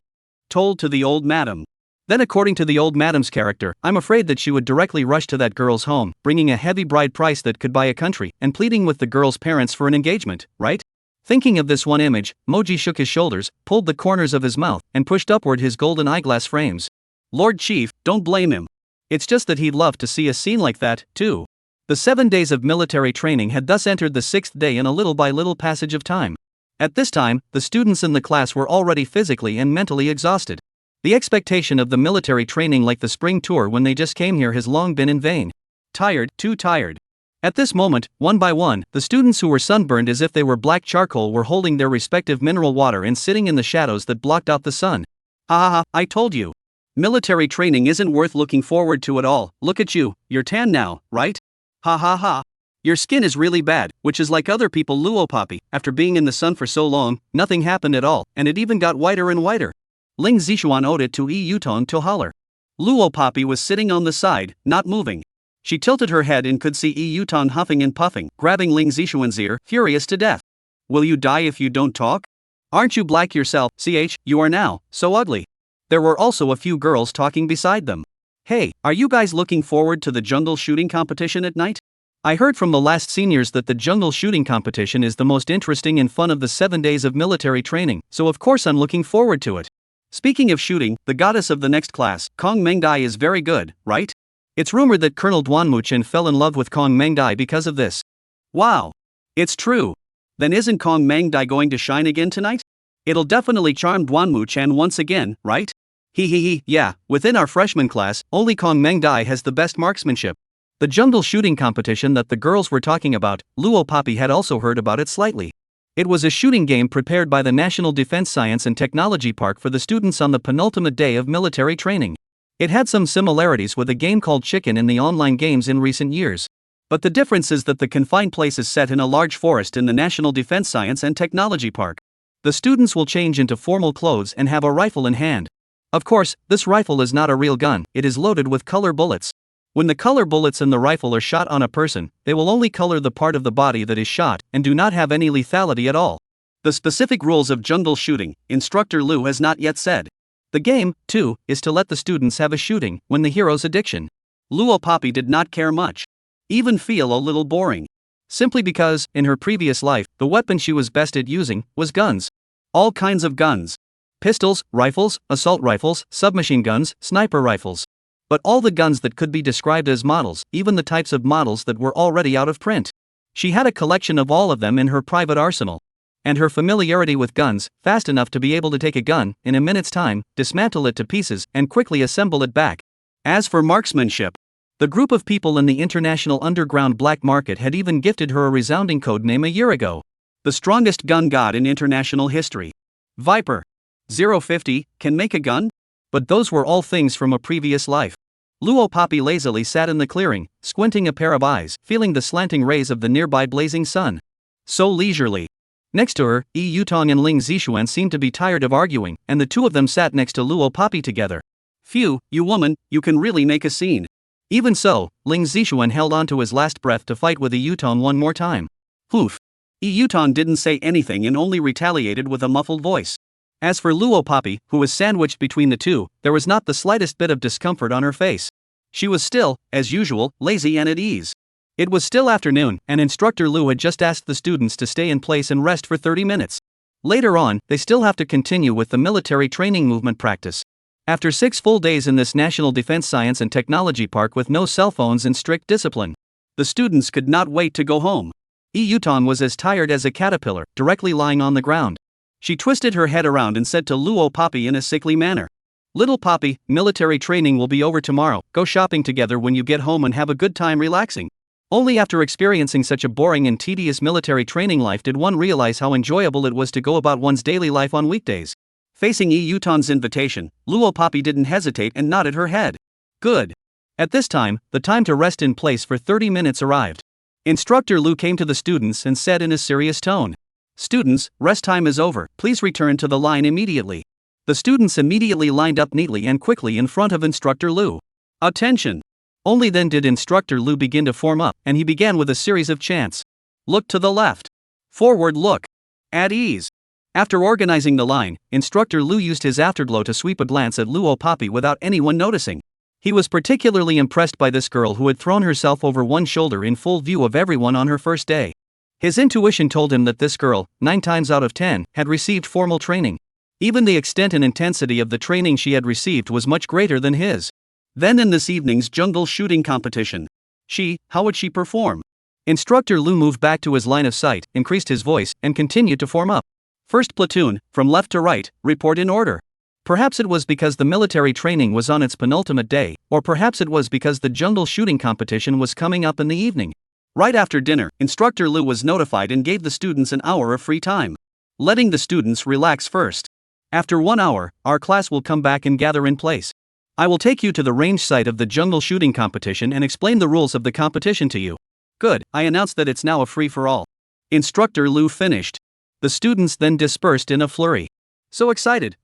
Told to the old madam. Then, according to the old madam's character, I'm afraid that she would directly rush to that girl's home, bringing a heavy bride price that could buy a country, and pleading with the girl's parents for an engagement, right? Thinking of this one image, Moji shook his shoulders, pulled the corners of his mouth, and pushed upward his golden eyeglass frames. Lord Chief, don't blame him. It's just that he'd love to see a scene like that, too. The 7 days of military training had thus entered the 6th day in a little by little passage of time. At this time, the students in the class were already physically and mentally exhausted. The expectation of the military training, like the spring tour when they just came here, has long been in vain. Tired, too tired. At this moment, one by one, the students who were sunburned as if they were black charcoal were holding their respective mineral water and sitting in the shadows that blocked out the sun. Ha ha ha, I told you. Military training isn't worth looking forward to at all. Look at you, you're tan now, right? Ha ha ha. Your skin is really bad, which is like other people. Luo Papi, after being in the sun for so long, nothing happened at all, and it even got whiter and whiter. Ling Zishuan owed it to Yi Yutong to holler. Luo Papi was sitting on the side, not moving. She tilted her head and could see Yi Yutong huffing and puffing, grabbing Ling Zishuan's ear, furious to death. Will you die if you don't talk? Aren't you black yourself? You are now so ugly. There were also a few girls talking beside them. Hey, are you guys looking forward to the jungle shooting competition at night? I heard from the last seniors that the jungle shooting competition is the most interesting and fun of the 7 days of military training, so of course I'm looking forward to it. Speaking of shooting, the goddess of the next class, Kong Mengdai, is very good, right? It's rumored that Colonel Duanmuchen fell in love with Kong Mengdai because of this. Wow. It's true. Then isn't Kong Mengdai going to shine again tonight? It'll definitely charm Duanmuchen once again, right? Yeah, within our freshman class, only Kong Mengdai has the best marksmanship. The jungle shooting competition that the girls were talking about, Luo Papi had also heard about it slightly. It was a shooting game prepared by the National Defense Science and Technology Park for the students on the penultimate day of military training. It had some similarities with a game called Chicken in the online games in recent years. But the difference is that the confined place is set in a large forest in the National Defense Science and Technology Park. The students will change into formal clothes and have a rifle in hand. Of course, this rifle is not a real gun, it is loaded with color bullets. When the color bullets in the rifle are shot on a person, they will only color the part of the body that is shot, and do not have any lethality at all. The specific rules of jungle shooting, Instructor Lu has not yet said. The game, too, is to let the students have a shooting, when the hero's addiction. Luo Papi did not care much. Even feel a little boring. Simply because, in her previous life, the weapon she was best at using was guns. All kinds of guns. Pistols, rifles, assault rifles, submachine guns, sniper rifles. But all the guns that could be described as models, even the types of models that were already out of print. She had a collection of all of them in her private arsenal. And her familiarity with guns, fast enough to be able to take a gun, in a minute's time, dismantle it to pieces, and quickly assemble it back. As for marksmanship, the group of people in the international underground black market had even gifted her a resounding code name a year ago. The strongest gun god in international history. Viper. 050, can make a gun? But those were all things from a previous life. Luo Papi lazily sat in the clearing, squinting a pair of eyes, feeling the slanting rays of the nearby blazing sun. So leisurely. Next to her, Yi Yutong and Ling Zixuan seemed to be tired of arguing, and the two of them sat next to Luo Poppy together. Phew, you woman, you can really make a scene. Even so, Ling Zixuan held on to his last breath to fight with Yi Yutong one more time. Oof. Yi Yutong didn't say anything and only retaliated with a muffled voice. As for Luo Poppy, who was sandwiched between the two, there was not the slightest bit of discomfort on her face. She was still, as usual, lazy and at ease. It was still afternoon, and Instructor Lu had just asked the students to stay in place and rest for 30 minutes. Later on, they still have to continue with the military training movement practice. After 6 full days in this National Defense Science and Technology Park with no cell phones and strict discipline, the students could not wait to go home. Yi Yutong was as tired as a caterpillar, directly lying on the ground. She twisted her head around and said to Luo Poppy in a sickly manner, "Little Poppy, military training will be over tomorrow. Go shopping together when you get home and have a good time relaxing." Only after experiencing such a boring and tedious military training life did one realize how enjoyable it was to go about one's daily life on weekdays. Facing Yi Yutong's invitation, Luo Poppy didn't hesitate and nodded her head. Good. At this time, the time to rest in place for 30 minutes arrived. Instructor Lu came to the students and said in a serious tone, "Students, rest time is over, please return to the line immediately." The students immediately lined up neatly and quickly in front of Instructor Lu. Attention! Only then did Instructor Lu begin to form up, and he began with a series of chants. Look to the left. Forward look. At ease. After organizing the line, Instructor Lu used his afterglow to sweep a glance at Luo Poppy without anyone noticing. He was particularly impressed by this girl who had thrown herself over one shoulder in full view of everyone on her first day. His intuition told him that this girl, 9 times out of 10, had received formal training. Even the extent and intensity of the training she had received was much greater than his. Then in this evening's jungle shooting competition, how would she perform? Instructor Lu moved back to his line of sight, increased his voice, and continued to form up. First platoon, from left to right, report in order. Perhaps it was because the military training was on its penultimate day, or perhaps it was because the jungle shooting competition was coming up in the evening. Right after dinner, Instructor Lu was notified and gave the students an hour of free time, letting the students relax first. After 1 hour, our class will come back and gather in place. I will take you to the range site of the jungle shooting competition and explain the rules of the competition to you. Good, I announce that it's now a free-for-all. Instructor Lu finished. The students then dispersed in a flurry. So excited,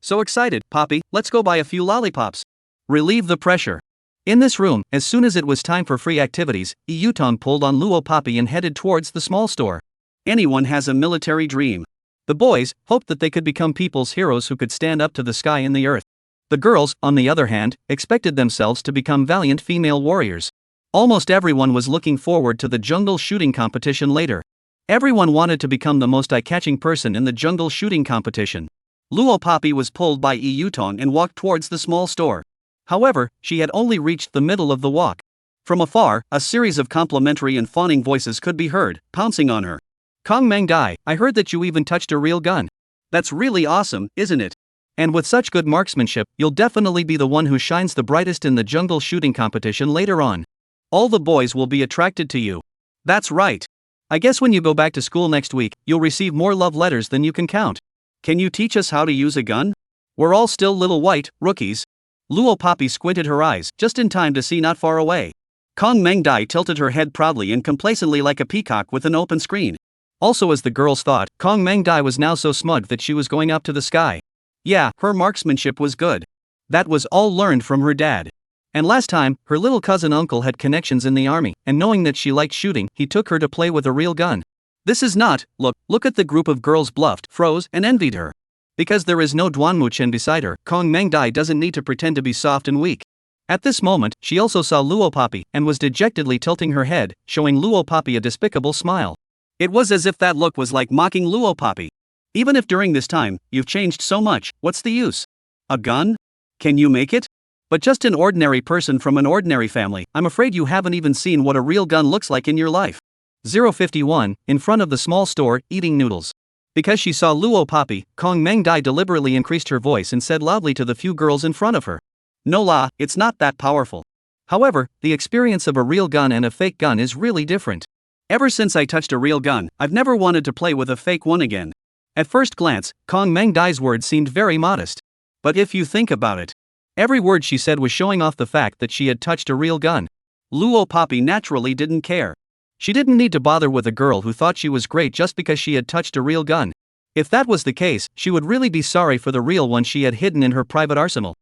Poppy, let's go buy a few lollipops. Relieve the pressure. In this room, as soon as it was time for free activities, Yi Yutong pulled on Luo Poppy and headed towards the small store. Anyone has a military dream. The boys hoped that they could become people's heroes who could stand up to the sky and the earth. The girls, on the other hand, expected themselves to become valiant female warriors. Almost everyone was looking forward to the jungle shooting competition later. Everyone wanted to become the most eye-catching person in the jungle shooting competition. Luo Poppy was pulled by Yi Yutong and walked towards the small store. However, she had only reached the middle of the walk. From afar, a series of complimentary and fawning voices could be heard, pouncing on her. Kong Meng Dai, I heard that you even touched a real gun. That's really awesome, isn't it? And with such good marksmanship, you'll definitely be the one who shines the brightest in the jungle shooting competition later on. All the boys will be attracted to you. That's right. I guess when you go back to school next week, you'll receive more love letters than you can count. Can you teach us how to use a gun? We're all still little white rookies. Luo Poppy squinted her eyes, just in time to see not far away. Kong Meng Dai tilted her head proudly and complacently like a peacock with an open screen. Also, as the girls thought, Kong Meng Dai was now so smug that she was going up to the sky. Yeah, her marksmanship was good. That was all learned from her dad. And last time, her little cousin uncle had connections in the army, and knowing that she liked shooting, he took her to play with a real gun. This is not, look at the group of girls bluffed, froze, and envied her. Because there is no Duanmu Chen beside her, Kong Meng Dai doesn't need to pretend to be soft and weak. At this moment, she also saw Luo Poppy, and was dejectedly tilting her head, showing Luo Poppy a despicable smile. It was as if that look was like mocking Luo Poppy. Even if during this time, you've changed so much, what's the use? A gun? Can you make it? But just an ordinary person from an ordinary family, I'm afraid you haven't even seen what a real gun looks like in your life. 051, in front of the small store, eating noodles. Because she saw Luo Poppy, Kong Meng Dai deliberately increased her voice and said loudly to the few girls in front of her. No la, it's not that powerful. However, the experience of a real gun and a fake gun is really different. Ever since I touched a real gun, I've never wanted to play with a fake one again. At first glance, Kong Meng Dai's words seemed very modest. But if you think about it, every word she said was showing off the fact that she had touched a real gun. Luo Poppy naturally didn't care. She didn't need to bother with a girl who thought she was great just because she had touched a real gun. If that was the case, she would really be sorry for the real one she had hidden in her private arsenal.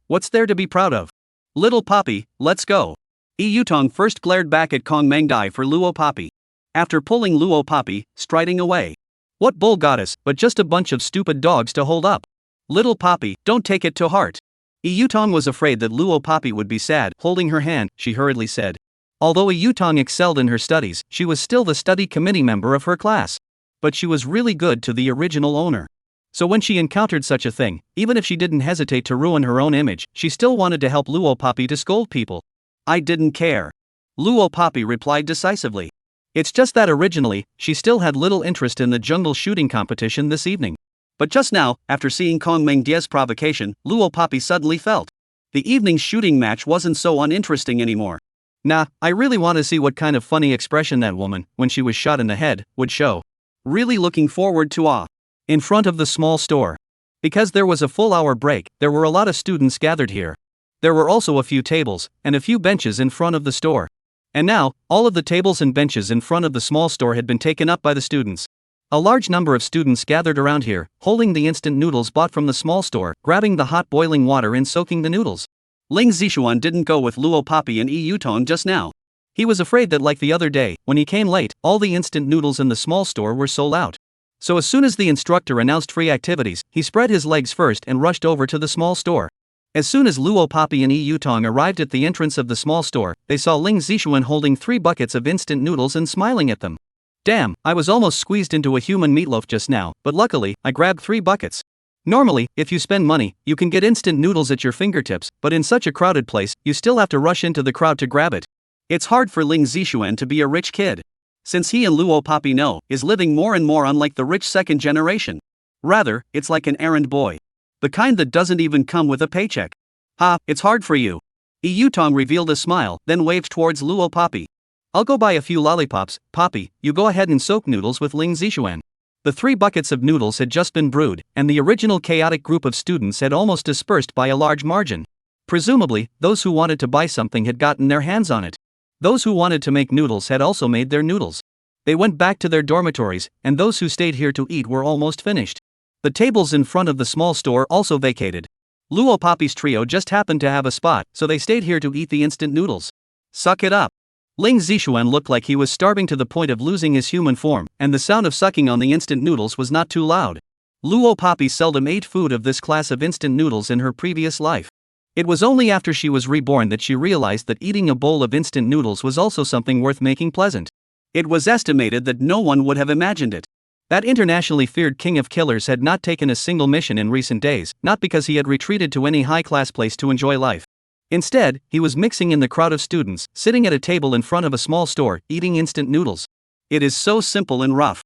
What's there to be proud of? Little Poppy, let's go. Yutong first glared back at Kong Mengdai for Luo Poppy. After pulling Luo Poppy, striding away. What bull goddess, but just a bunch of stupid dogs to hold up. Little Poppy, don't take it to heart. Yutong was afraid that Luo Poppy would be sad. Holding her hand, she hurriedly said. Although Yutong excelled in her studies, she was still the study committee member of her class. But she was really good to the original owner. So when she encountered such a thing, even if she didn't hesitate to ruin her own image, she still wanted to help Luo Poppy to scold people. I didn't care. Luo Poppy replied decisively. It's just that originally, she still had little interest in the jungle shooting competition this evening. But just now, after seeing Kong Mengdia's provocation, Luo Poppy suddenly felt the evening's shooting match wasn't so uninteresting anymore. Nah, I really want to see what kind of funny expression that woman, when she was shot in the head, would show. Really looking forward to in front of the small store. Because there was a full hour break, there were a lot of students gathered here. There were also a few tables, and a few benches in front of the store. And now, all of the tables and benches in front of the small store had been taken up by the students. A large number of students gathered around here, holding the instant noodles bought from the small store, grabbing the hot boiling water and soaking the noodles. Ling Zishuan didn't go with Luo Poppy and Yutong just now. He was afraid that like the other day, when he came late, all the instant noodles in the small store were sold out. So as soon as the instructor announced free activities, he spread his legs first and rushed over to the small store. As soon as Luo Poppy and Yutong arrived at the entrance of the small store, they saw Ling Zishuan holding 3 buckets of instant noodles and smiling at them. Damn, I was almost squeezed into a human meatloaf just now, but luckily, I grabbed 3 buckets. Normally, if you spend money, you can get instant noodles at your fingertips, but in such a crowded place, you still have to rush into the crowd to grab it. It's hard for Ling Zishuan to be a rich kid. Since he and Luo Poppy is living more and more unlike the rich second generation. Rather, it's like an errand boy. The kind that doesn't even come with a paycheck. Ha, it's hard for you. Yutong revealed a smile, then waved towards Luo Poppy. I'll go buy a few lollipops. Poppy, you go ahead and soak noodles with Ling Zishuan. The 3 buckets of noodles had just been brewed, and the original chaotic group of students had almost dispersed by a large margin. Presumably, those who wanted to buy something had gotten their hands on it. Those who wanted to make noodles had also made their noodles. They went back to their dormitories, and those who stayed here to eat were almost finished. The tables in front of the small store also vacated. Luo Poppy's trio just happened to have a spot, so they stayed here to eat the instant noodles. Suck it up. Ling Zishuan looked like he was starving to the point of losing his human form, and the sound of sucking on the instant noodles was not too loud. Luo Poppy seldom ate food of this class of instant noodles in her previous life. It was only after she was reborn that she realized that eating a bowl of instant noodles was also something worth making pleasant. It was estimated that no one would have imagined it. That internationally feared king of killers had not taken a single mission in recent days, not because he had retreated to any high-class place to enjoy life. Instead, he was mixing in the crowd of students, sitting at a table in front of a small store, eating instant noodles. It is so simple and rough.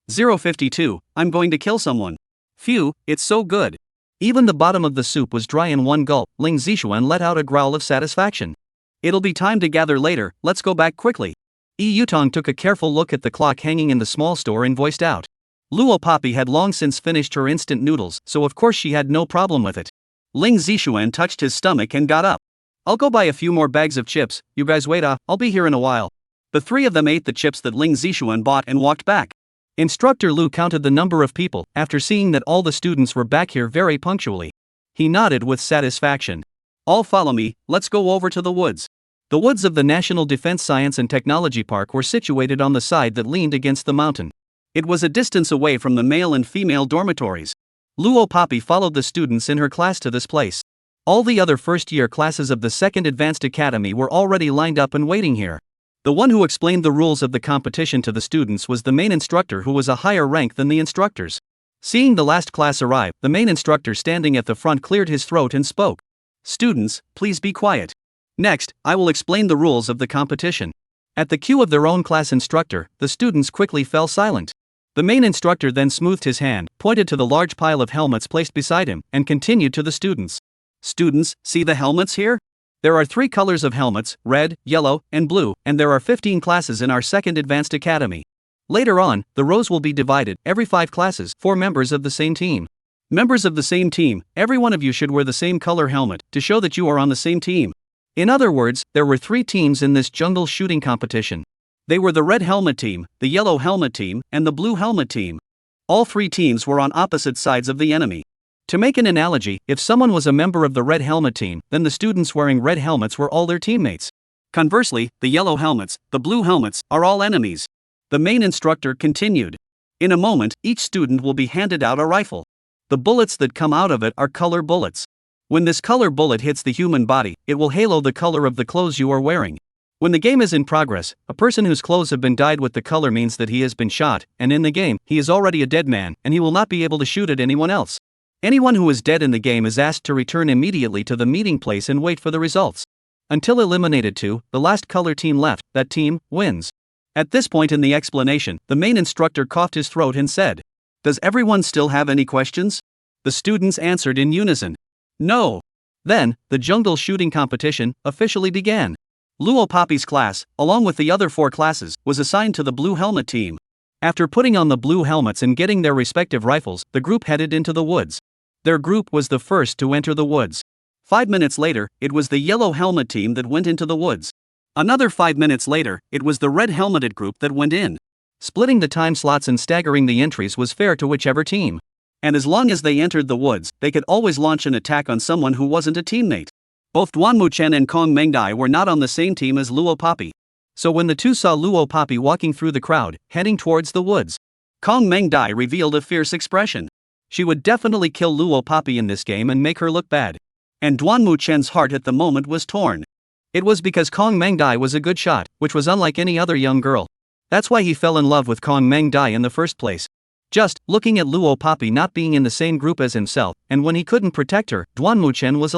052, I'm going to kill someone. Phew, it's so good. Even the bottom of the soup was dry in one gulp. Ling Zishuan let out a growl of satisfaction. It'll be time to gather later, let's go back quickly. Yutong took a careful look at the clock hanging in the small store and voiced out. Luo Poppy had long since finished her instant noodles, so of course she had no problem with it. Ling Zishuan touched his stomach and got up. I'll go buy a few more bags of chips, you guys wait I'll be here in a while. The 3 of them ate the chips that Ling Zishuan bought and walked back. Instructor Lu counted the number of people, after seeing that all the students were back here very punctually. He nodded with satisfaction. All follow me, let's go over to the woods. The woods of the National Defense Science and Technology Park were situated on the side that leaned against the mountain. It was a distance away from the male and female dormitories. Luo Poppy followed the students in her class to this place. All the other first-year classes of the Second Advanced Academy were already lined up and waiting here. The one who explained the rules of the competition to the students was the main instructor, who was a higher rank than the instructors. Seeing the last class arrive, the main instructor standing at the front cleared his throat and spoke. Students, please be quiet. Next, I will explain the rules of the competition. At the cue of their own class instructor, the students quickly fell silent. The main instructor then smoothed his hand, pointed to the large pile of helmets placed beside him, and continued to the students. Students, see the helmets here? There are 3 colors of helmets, red, yellow, and blue, and there are 15 classes in our Second Advanced Academy. Later on, the rows will be divided, every 5 classes, 4 members of the same team. Members of the same team, every one of you should wear the same color helmet, to show that you are on the same team. In other words, there were 3 teams in this jungle shooting competition. They were the red helmet team, the yellow helmet team, and the blue helmet team. All three teams were on opposite sides of the enemy. To make an analogy, if someone was a member of the red helmet team, then the students wearing red helmets were all their teammates. Conversely, the yellow helmets, the blue helmets, are all enemies. The main instructor continued. In a moment, each student will be handed out a rifle. The bullets that come out of it are color bullets. When this color bullet hits the human body, it will halo the color of the clothes you are wearing. When the game is in progress, a person whose clothes have been dyed with the color means that he has been shot, and in the game, he is already a dead man, and he will not be able to shoot at anyone else. Anyone who is dead in the game is asked to return immediately to the meeting place and wait for the results. Until eliminated to the last color team left, that team wins. At this point in the explanation, the main instructor coughed his throat and said, "Does everyone still have any questions?" The students answered in unison, "No." Then, the jungle shooting competition officially began. Luo Poppy's class, along with the other 4 classes, was assigned to the blue helmet team. After putting on the blue helmets and getting their respective rifles, the group headed into the woods. Their group was the first to enter the woods. 5 minutes later, it was the yellow helmet team that went into the woods. Another 5 minutes later, it was the red helmeted group that went in. Splitting the time slots and staggering the entries was fair to whichever team. And as long as they entered the woods, they could always launch an attack on someone who wasn't a teammate. Both Duanmu Chen and Kong Mengdai were not on the same team as Luo Poppy. So when the two saw Luo Poppy walking through the crowd, heading towards the woods, Kong Mengdai revealed a fierce expression. She would definitely kill Luo Poppy in this game and make her look bad. And Duanmu Chen's heart at the moment was torn. It was because Kong Mengdai was a good shot, which was unlike any other young girl. That's why he fell in love with Kong Mengdai in the first place. Just looking at Luo Poppy not being in the same group as himself, and when he couldn't protect her, Duanmu Chen was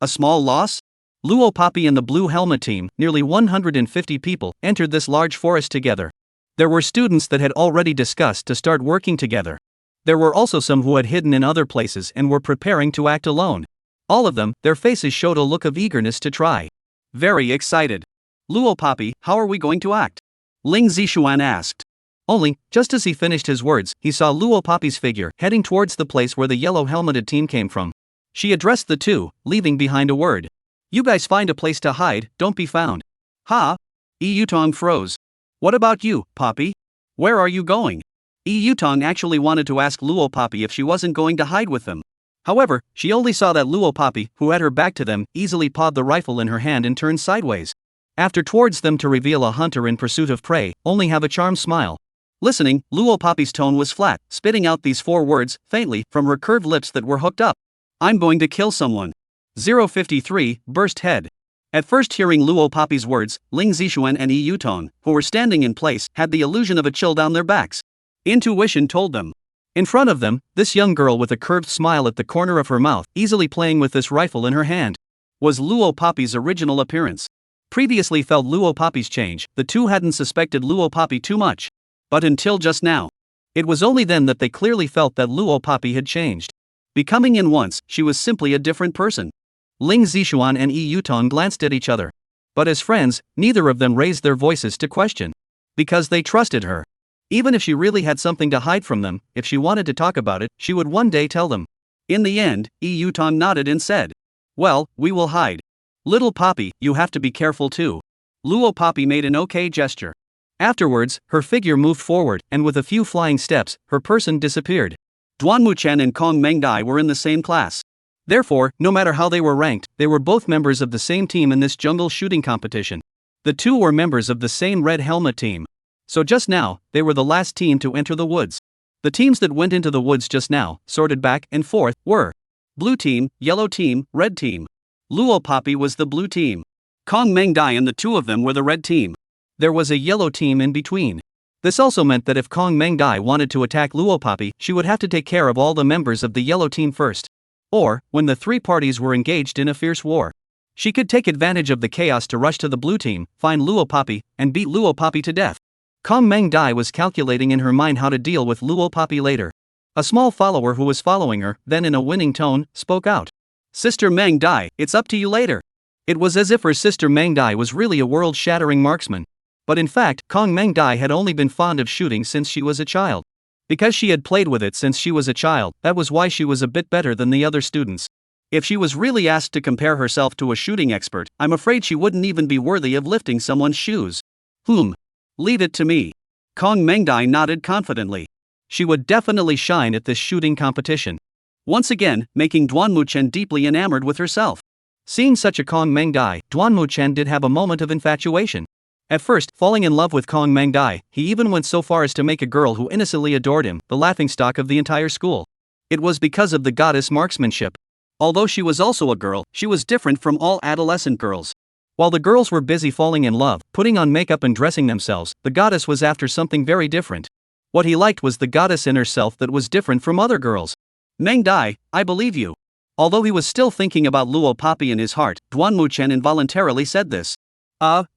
a small loss? Luo Poppy and the blue helmet team, nearly 150 people, entered this large forest together. There were students that had already discussed to start working together. There were also some who had hidden in other places and were preparing to act alone. All of them, their faces showed a look of eagerness to try. Very excited. "Luo Poppy, how are we going to act?" Ling Zishuan asked. Only, just as he finished his words, he saw Luo Poppy's figure heading towards the place where the yellow helmeted team came from. She addressed the two, leaving behind a word. "You guys find a place to hide, don't be found." "Ha?" Yi Yutong froze. "What about you, Poppy? Where are you going?" Yi Yutong actually wanted to ask Luo Poppy if she wasn't going to hide with them. However, she only saw that Luo Poppy, who had her back to them, easily pawed the rifle in her hand and turned sideways. After towards them to reveal a hunter in pursuit of prey, only have a charmed smile. Listening, Luo Poppy's tone was flat, spitting out these 4 words, faintly, from her curved lips that were hooked up. "I'm going to kill someone." 053, burst head. At first hearing Luo Poppy's words, Ling Zishuan and Yi Yutong, who were standing in place, had the illusion of a chill down their backs. Intuition told them. In front of them, this young girl with a curved smile at the corner of her mouth, easily playing with this rifle in her hand, was Luo Poppy's original appearance. Previously felt Luo Poppy's change, the two hadn't suspected Luo Poppy too much. But until just now. It was only then that they clearly felt that Luo Poppy had changed. Becoming in once, she was simply a different person. Ling Zishuan and Yi Yutong glanced at each other. But as friends, neither of them raised their voices to question. Because they trusted her. Even if she really had something to hide from them, if she wanted to talk about it, she would one day tell them. In the end, Yi Yutong nodded and said, "Well, we will hide. Little Poppy, you have to be careful too." Luo Poppy made an okay gesture. Afterwards, her figure moved forward, and with a few flying steps, her person disappeared. Duanmu Chen and Kong Mengdai were in the same class. Therefore, no matter how they were ranked, they were both members of the same team in this jungle shooting competition. The two were members of the same red helmet team. So just now, they were the last team to enter the woods. The teams that went into the woods just now, sorted back and forth, were blue team, yellow team, red team. Luo Poppy was the blue team. Kong Mengdai and the two of them were the red team. There was a yellow team in between. This also meant that if Kong Mengdai wanted to attack Luo Poppy, she would have to take care of all the members of the yellow team first. Or, when the 3 parties were engaged in a fierce war, she could take advantage of the chaos to rush to the blue team, find Luo Poppy, and beat Luo Poppy to death. Kong Mengdai was calculating in her mind how to deal with Luo Poppy later. A small follower who was following her, then in a winning tone, spoke out. "Sister Mengdai, it's up to you later." It was as if her sister Mengdai was really a world-shattering marksman. But in fact, Kong Mengdai had only been fond of shooting since she was a child. Because she had played with it since she was a child, that was why she was a bit better than the other students. If she was really asked to compare herself to a shooting expert, I'm afraid she wouldn't even be worthy of lifting someone's shoes. Leave it to me. Kong Mengdai nodded confidently. She would definitely shine at this shooting competition, once again making Duanmuchen deeply enamored with herself. Seeing such a Kong Mengdai, Duanmuchen did have a moment of infatuation. At first, falling in love with Kong Mengdai, he even went so far as to make a girl who innocently adored him the laughingstock of the entire school. It was because of the goddess marksmanship. Although she was also a girl, she was different from all adolescent girls. While the girls were busy falling in love, putting on makeup and dressing themselves, the goddess was after something very different. What he liked was the goddess in herself that was different from other girls. Mengdai, I believe you. Although he was still thinking about Luo Papi in his heart, Duanmuchen involuntarily said this.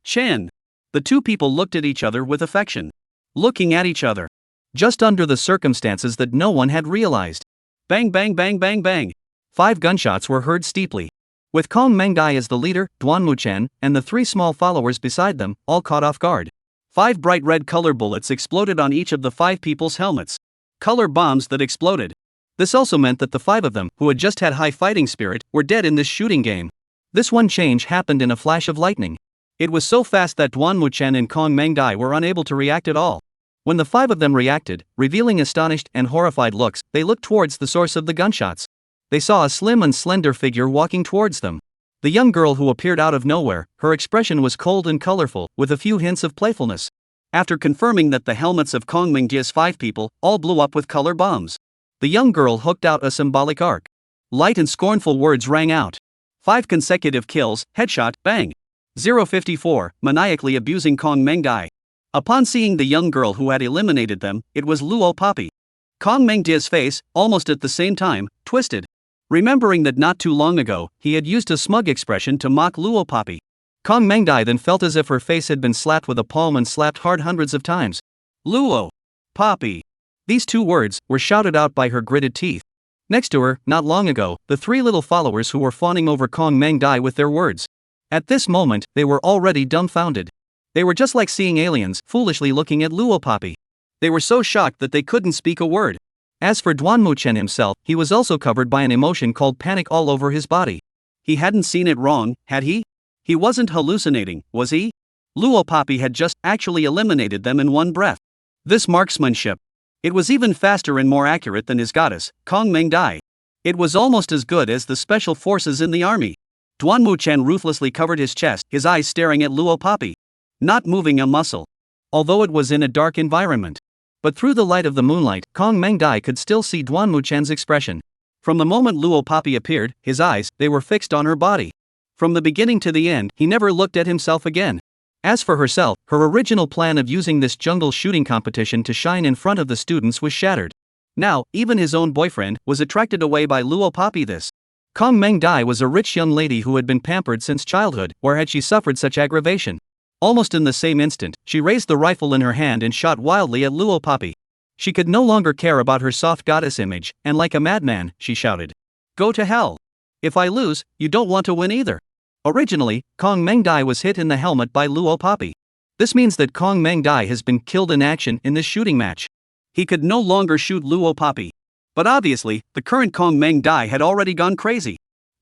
Chen. The two people looked at each other with affection. Looking at each other. Just under the circumstances that no one had realized. Bang bang bang bang bang. 5 gunshots were heard steeply. With Kong Mengdai as the leader, Duanmuchen, and the 3 small followers beside them, all caught off guard. 5 bright red color bullets exploded on each of the 5 people's helmets. Color bombs that exploded. This also meant that the 5 of them, who had just had high fighting spirit, were dead in this shooting game. This one change happened in a flash of lightning. It was so fast that Duanmuchen and Kong Mengdai were unable to react at all. When the 5 of them reacted, revealing astonished and horrified looks, they looked towards the source of the gunshots. They saw a slim and slender figure walking towards them. The young girl who appeared out of nowhere, her expression was cold and colorful, with a few hints of playfulness. After confirming that the helmets of Kong Mengdia's 5 people all blew up with color bombs, the young girl hooked out a symbolic arc. Light and scornful words rang out. 5 consecutive kills, headshot, bang. 054, maniacally abusing Kong Mengdai. Upon seeing the young girl who had eliminated them, it was Luo Papi. Kong Mengdia's face, almost at the same time, twisted. Remembering that not too long ago, he had used a smug expression to mock Luo Papi. Kong Mengdai then felt as if her face had been slapped with a palm and slapped hard hundreds of times. Luo Papi. These 2 words were shouted out by her gritted teeth. Next to her, not long ago, the 3 little followers who were fawning over Kong Mengdai with their words. At this moment, they were already dumbfounded. They were just like seeing aliens, foolishly looking at Luo Papi. They were so shocked that they couldn't speak a word. As for Duanmuchen himself, he was also covered by an emotion called panic all over his body. He hadn't seen it wrong, had he? He wasn't hallucinating, was he? Luo Papi had just actually eliminated them in one breath. This marksmanship. It was even faster and more accurate than his goddess, Kong Mengdai. It was almost as good as the special forces in the army. Duanmuchen ruthlessly covered his chest, his eyes staring at Luo Papi. Not moving a muscle. Although it was in a dark environment. But through the light of the moonlight, Kong Mengdai could still see Duanmuchen's expression. From the moment Luo Papi appeared, his eyes, they were fixed on her body. From the beginning to the end, he never looked at himself again. As for herself, her original plan of using this jungle shooting competition to shine in front of the students was shattered. Now, even his own boyfriend was attracted away by Luo Papi. This Kong Mengdai was a rich young lady who had been pampered since childhood, or had she suffered such aggravation? Almost in the same instant, she raised the rifle in her hand and shot wildly at Luo Papi. She could no longer care about her soft goddess image, and like a madman, she shouted. Go to hell. If I lose, you don't want to win either. Originally, Kong Mengdai was hit in the helmet by Luo Papi. This means that Kong Mengdai has been killed in action in this shooting match. He could no longer shoot Luo Papi. But obviously, the current Kong Mengdai had already gone crazy.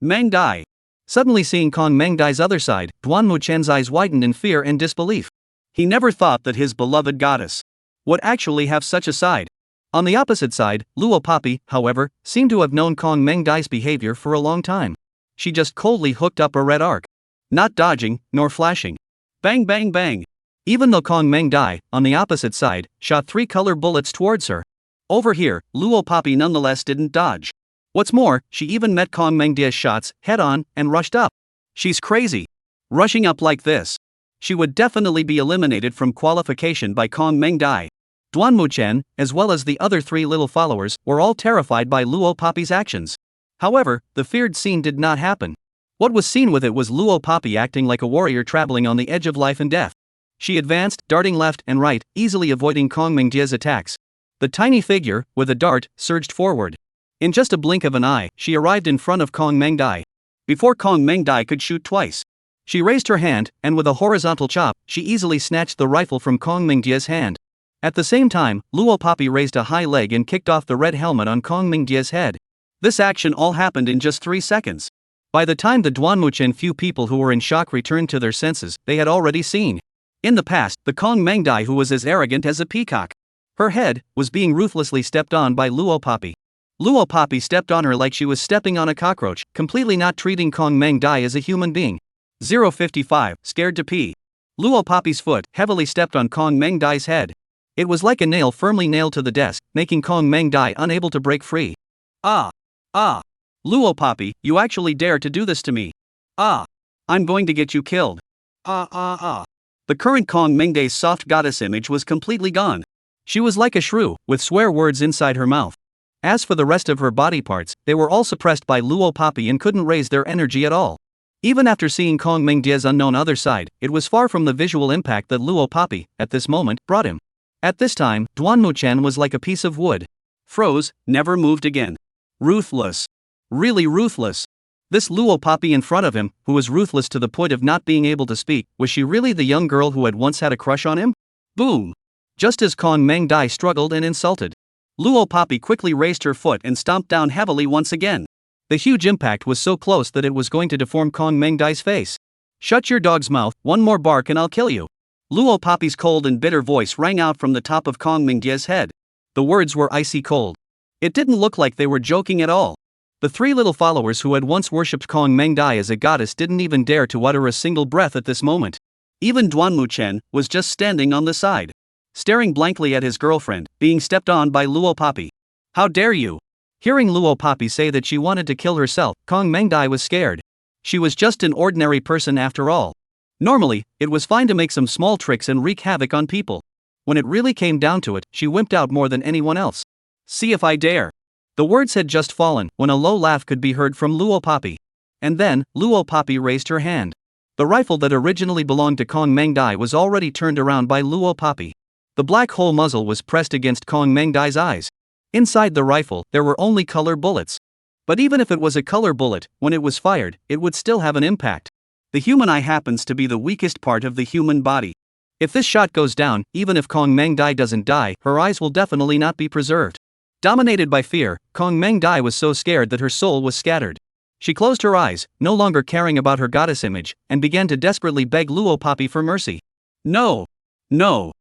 Mengdai. Suddenly seeing Kong Mengdai's other side, Duanmuchen's eyes widened in fear and disbelief. He never thought that his beloved goddess would actually have such a side. On the opposite side, Luo Papi, however, seemed to have known Kong Mengdai's behavior for a long time. She just coldly hooked up a red arc. Not dodging, nor flashing. Bang bang bang. Even though Kong Mengdai, on the opposite side, shot 3 color bullets towards her. Over here, Luo Papi nonetheless didn't dodge. What's more, she even met Kong Mengdia's shots head-on and rushed up. She's crazy. Rushing up like this. She would definitely be eliminated from qualification by Kong Mengdai. Duanmuchen, as well as the other 3 little followers, were all terrified by Luo Papi's actions. However, the feared scene did not happen. What was seen with it was Luo Papi acting like a warrior traveling on the edge of life and death. She advanced, darting left and right, easily avoiding Kong Mengdia's attacks. The tiny figure, with a dart, surged forward. In just a blink of an eye, she arrived in front of Kong Mengdai. Before Kong Mengdai could shoot twice, she raised her hand, and with a horizontal chop, she easily snatched the rifle from Kong Mengdia's hand. At the same time, Luo Papi raised a high leg and kicked off the red helmet on Kong Mengdia's head. This action all happened in just 3 seconds. By the time the Duanmuchen few people who were in shock returned to their senses, they had already seen. In the past, the Kong Mengdai who was as arrogant as a peacock. Her head was being ruthlessly stepped on by Luo Poppy. Luo Poppy stepped on her like she was stepping on a cockroach, completely not treating Kong Meng Dai as a human being. 055, scared to pee. Luo Poppy's foot heavily stepped on Kong Meng Dai's head. It was like a nail firmly nailed to the desk, making Kong Meng Dai unable to break free. Ah! Ah! Luo Poppy, you actually dare to do this to me. Ah! I'm going to get you killed. Ah ah ah. The current Kong Meng Dai's soft goddess image was completely gone. She was like a shrew, with swear words inside her mouth. As for the rest of her body parts, they were all suppressed by Luo Poppy and couldn't raise their energy at all. Even after seeing Kong Meng Dai's unknown other side, it was far from the visual impact that Luo Poppy, at this moment, brought him. At this time, Duanmu-chan was like a piece of wood. Froze, never moved again. Ruthless. Really ruthless. This Luo Poppy in front of him, who was ruthless to the point of not being able to speak, was she really the young girl who had once had a crush on him? Boom! Just as Kong Meng Dai struggled and insulted, Luo Poppy quickly raised her foot and stomped down heavily once again. The huge impact was so close that it was going to deform Kong Meng Dai's face. Shut your dog's mouth, one more bark and I'll kill you. Luo Poppy's cold and bitter voice rang out from the top of Kong Meng Dai's head. The words were icy cold. It didn't look like they were joking at all. The three little followers who had once worshipped Kong Meng Dai as a goddess didn't even dare to utter a single breath at this moment. Even Duanmu-chen was just standing on the side, staring blankly at his girlfriend, being stepped on by Luo Poppy. How dare you? Hearing Luo Poppy say that she wanted to kill herself, Kong Meng Dai was scared. She was just an ordinary person after all. Normally, it was fine to make some small tricks and wreak havoc on people. When it really came down to it, she wimped out more than anyone else. See if I dare. The words had just fallen when a low laugh could be heard from Luo Poppy. And then, Luo Poppy raised her hand. The rifle that originally belonged to Kong Meng Dai was already turned around by Luo Poppy. The black hole muzzle was pressed against Kong Meng Dai's eyes. Inside the rifle, there were only color bullets. But even if it was a color bullet, when it was fired, it would still have an impact. The human eye happens to be the weakest part of the human body. If this shot goes down, even if Kong Meng Dai doesn't die, her eyes will definitely not be preserved. Dominated by fear, Kong Meng Dai was so scared that her soul was scattered. She closed her eyes, no longer caring about her goddess image, and began to desperately beg Luo Poppy for mercy. No! No!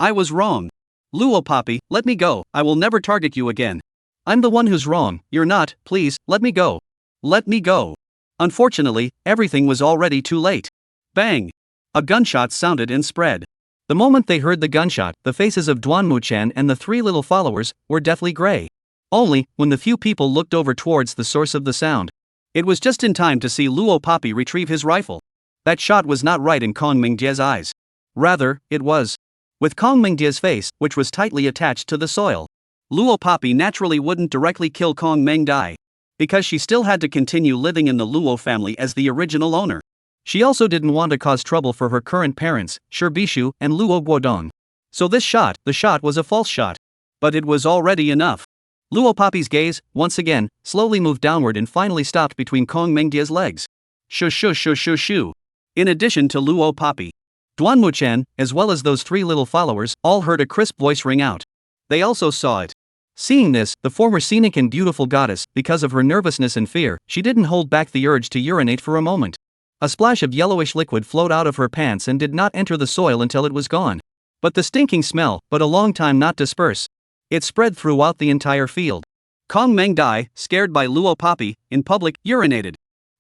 I was wrong. Luo Poppy, let me go, I will never target you again. I'm the one who's wrong, you're not, please, let me go. Let me go. Unfortunately, everything was already too late. Bang! A gunshot sounded and spread. The moment they heard the gunshot, the faces of Duanmu-chan and the three little followers were deathly gray. Only, when the few people looked over towards the source of the sound, it was just in time to see Luo Poppy retrieve his rifle. That shot was not right in Kong Meng Dai's eyes. Rather, it was with Kong Meng Dai's face, which was tightly attached to the soil. Luo Poppy naturally wouldn't directly kill Kong Meng Dai, because she still had to continue living in the Luo family as the original owner. She also didn't want to cause trouble for her current parents, Shirbishu and Luo Guodong. So the shot was a false shot. But it was already enough. Luo Poppy's gaze, once again, slowly moved downward and finally stopped between Kong Meng Dai's legs. Shoo shoo shoo shoo shoo. In addition to Luo Poppy, Duanmu-chan, as well as those three little followers, all heard a crisp voice ring out. They also saw it. Seeing this, the former scenic and beautiful goddess, because of her nervousness and fear, she didn't hold back the urge to urinate for a moment. A splash of yellowish liquid flowed out of her pants and did not enter the soil until it was gone. But the stinking smell, but a long time not disperse. It spread throughout the entire field. Kong Meng Dai, scared by Luo Poppy, in public, urinated.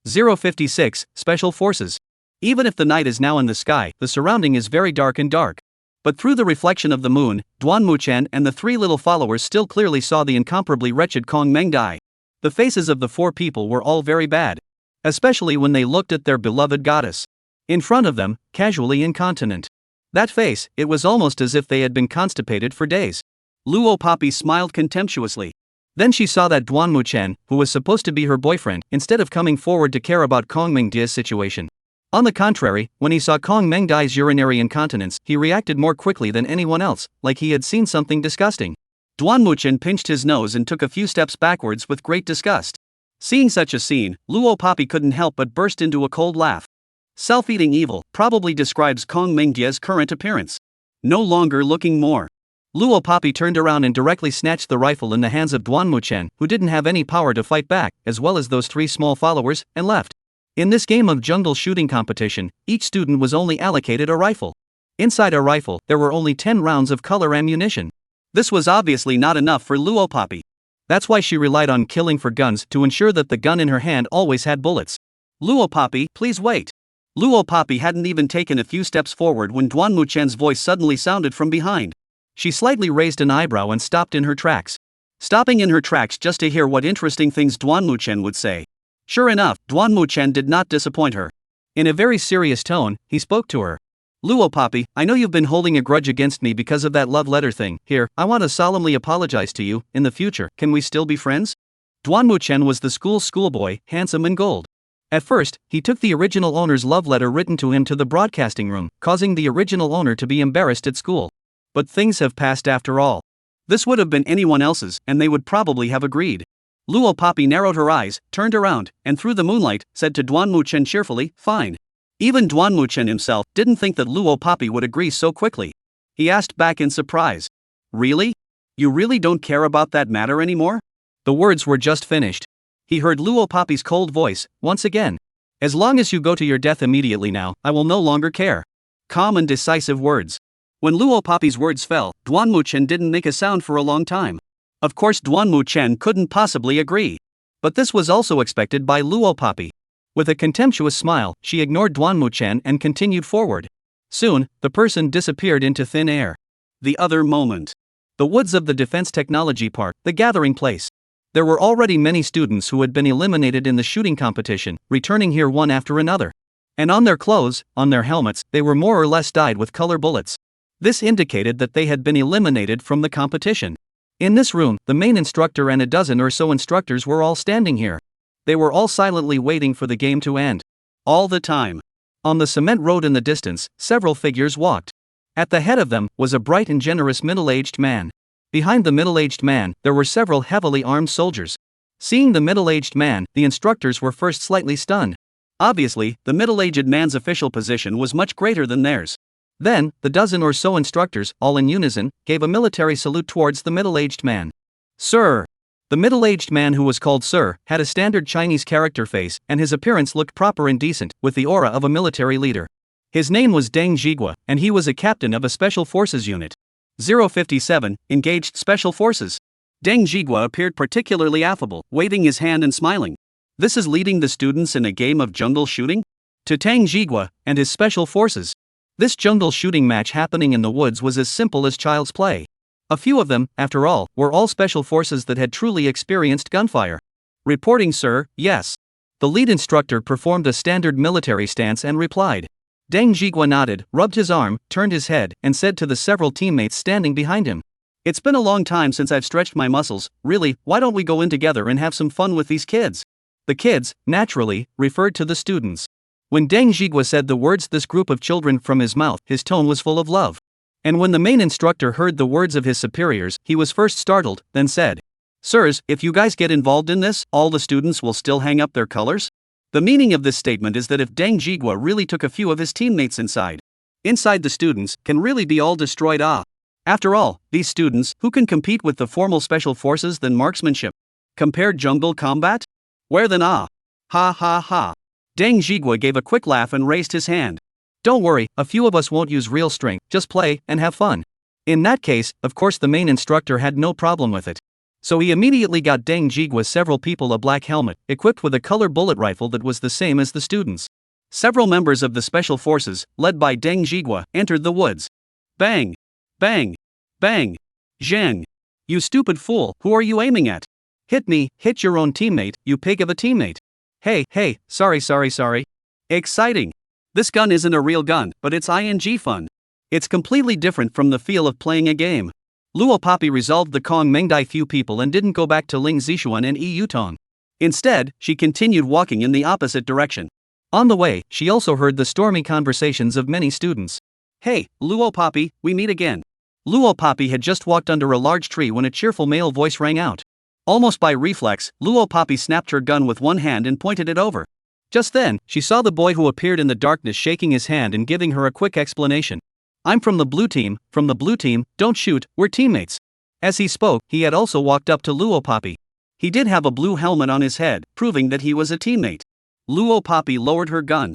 056, Special Forces. Even if the night is now in the sky, the surrounding is very dark and dark. But through the reflection of the moon, Duanmu-chan and the three little followers still clearly saw the incomparably wretched Kong Meng Dai. The faces of the four people were all very bad. Especially when they looked at their beloved goddess. In front of them, casually incontinent. That face, it was almost as if they had been constipated for days. Luo Poppy smiled contemptuously. Then she saw that Duanmu-chan, who was supposed to be her boyfriend, instead of coming forward to care about Kong Meng Dai's situation. On the contrary, when he saw Kong Meng Dai's urinary incontinence, he reacted more quickly than anyone else, like he had seen something disgusting. Duanmu-chan pinched his nose and took a few steps backwards with great disgust. Seeing such a scene, Luo Poppy couldn't help but burst into a cold laugh. Self-eating evil probably describes Kong Meng Dai's current appearance. No longer looking more. Luo Poppy turned around and directly snatched the rifle in the hands of Duanmu-chan, who didn't have any power to fight back, as well as those three small followers, and left. In this game of jungle shooting competition, each student was only allocated a rifle. Inside a rifle, there were only 10 rounds of color ammunition. This was obviously not enough for Luo Poppy. That's why she relied on killing for guns to ensure that the gun in her hand always had bullets. Luo Poppy, please wait. Luo Poppy hadn't even taken a few steps forward when Duan Muchen's voice suddenly sounded from behind. She slightly raised an eyebrow and stopped in her tracks. Stopping in her tracks just to hear what interesting things Duan Muchen would say. Sure enough, Duan Muchen did not disappoint her. In a very serious tone, he spoke to her. Luo Poppy, I know you've been holding a grudge against me because of that love letter thing. Here, I want to solemnly apologize to you. In the future, can we still be friends? Duan Muchen was the schoolboy, handsome and gold. At first, he took the original owner's love letter written to him to the broadcasting room, causing the original owner to be embarrassed at school. But things have passed after all. This would have been anyone else's, and they would probably have agreed. Luo Poppy narrowed her eyes, turned around, and through the moonlight, said to Duan Muchen cheerfully, fine. Even Duan Muchen himself didn't think that Luo Poppy would agree so quickly. He asked back in surprise. Really? You really don't care about that matter anymore? The words were just finished. He heard Luo Poppy's cold voice, once again. As long as you go to your death immediately now, I will no longer care. Calm and decisive words. When Luo Poppy's words fell, Duan Muchen didn't make a sound for a long time. Of course Duan Muchen couldn't possibly agree. But this was also expected by Luo Poppy. With a contemptuous smile, she ignored Duan Muchen and continued forward. Soon, the person disappeared into thin air. The other moment. The woods of the Defense Technology Park, the gathering place. There were already many students who had been eliminated in the shooting competition, returning here one after another. And on their clothes, on their helmets, they were more or less dyed with color bullets. This indicated that they had been eliminated from the competition. In this room, the main instructor and a dozen or so instructors were all standing here. They were all silently waiting for the game to end. All the time. On the cement road in the distance, several figures walked. At the head of them was a bright and generous middle-aged man. Behind the middle-aged man, there were several heavily armed soldiers. Seeing the middle-aged man, the instructors were first slightly stunned. Obviously, the middle-aged man's official position was much greater than theirs. Then, the dozen or so instructors, all in unison, gave a military salute towards the middle-aged man. Sir! The middle-aged man who was called Sir had a standard Chinese character face, and his appearance looked proper and decent, with the aura of a military leader. His name was Deng Zhigua, and he was a captain of a Special Forces unit. 057, Engaged Special Forces. Deng Zhigua appeared particularly affable, waving his hand and smiling. This is leading the students in a game of jungle shooting? To Deng Zhigua and his Special Forces. This jungle shooting match happening in the woods was as simple as child's play. A few of them, after all, were all special forces that had truly experienced gunfire. Reporting, sir, yes. The lead instructor performed a standard military stance and replied. Deng Zhigua nodded, rubbed his arm, turned his head, and said to the several teammates standing behind him. It's been a long time since I've stretched my muscles, really, why don't we go in together and have some fun with these kids? The kids, naturally, referred to the students. When Deng Zhigua said the words "this group of children" from his mouth, his tone was full of love. And when the main instructor heard the words of his superiors, he was first startled, then said, Sirs, if you guys get involved in this, all the students will still hang up their colors? The meaning of this statement is that if Deng Zhigua really took a few of his teammates inside, the students can really be all destroyed. After all, these students, who can compete with the formal special forces than marksmanship? Compared jungle combat? Where then? Ha ha ha. Deng Zhigua gave a quick laugh and raised his hand. Don't worry, a few of us won't use real strength, just play and have fun. In that case, of course the main instructor had no problem with it. So he immediately got Deng Zhigua several people a black helmet, equipped with a color bullet rifle that was the same as the students. Several members of the special forces, led by Deng Zhigua, entered the woods. Bang! Bang! Bang! Zheng! You stupid fool, who are you aiming at? Hit me, hit your own teammate, you pig of a teammate. Hey, sorry. Exciting. This gun isn't a real gun, but it's ing fun. It's completely different from the feel of playing a game. Luo Poppy resolved the Kong Mengdai few people and didn't go back to Ling Zishuan and Yi Yutong. Instead, she continued walking in the opposite direction. On the way, she also heard the stormy conversations of many students. Hey, Luo Poppy, we meet again. Luo Poppy had just walked under a large tree when a cheerful male voice rang out. Almost by reflex, Luo Poppy snapped her gun with one hand and pointed it over. Just then, she saw the boy who appeared in the darkness shaking his hand and giving her a quick explanation. I'm from the blue team, don't shoot, we're teammates. As he spoke, he had also walked up to Luo Poppy. He did have a blue helmet on his head, proving that he was a teammate. Luo Poppy lowered her gun.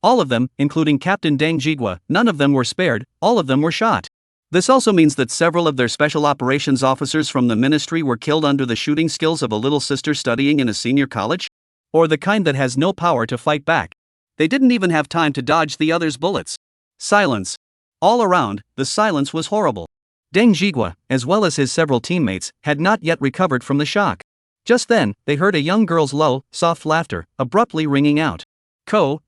All of them, including Captain Deng Jigua, none of them were spared, all of them were shot. This also means that several of their special operations officers from the ministry were killed under the shooting skills of a little sister studying in a senior college? Or the kind that has no power to fight back. They didn't even have time to dodge the other's bullets. Silence. All around, the silence was horrible. Deng Jigua, as well as his several teammates, had not yet recovered from the shock. Just then, they heard a young girl's low, soft laughter, abruptly ringing out.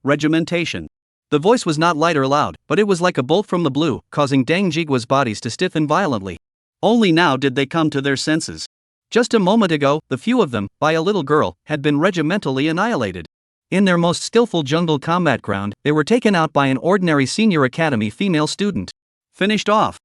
Regimentation. The voice was not light or loud, but it was like a bolt from the blue, causing Deng Jigua's bodies to stiffen violently. Only now did they come to their senses. Just a moment ago, the few of them, by a little girl, had been regimentally annihilated. In their most skillful jungle combat ground, they were taken out by an ordinary senior academy female student. Finished off.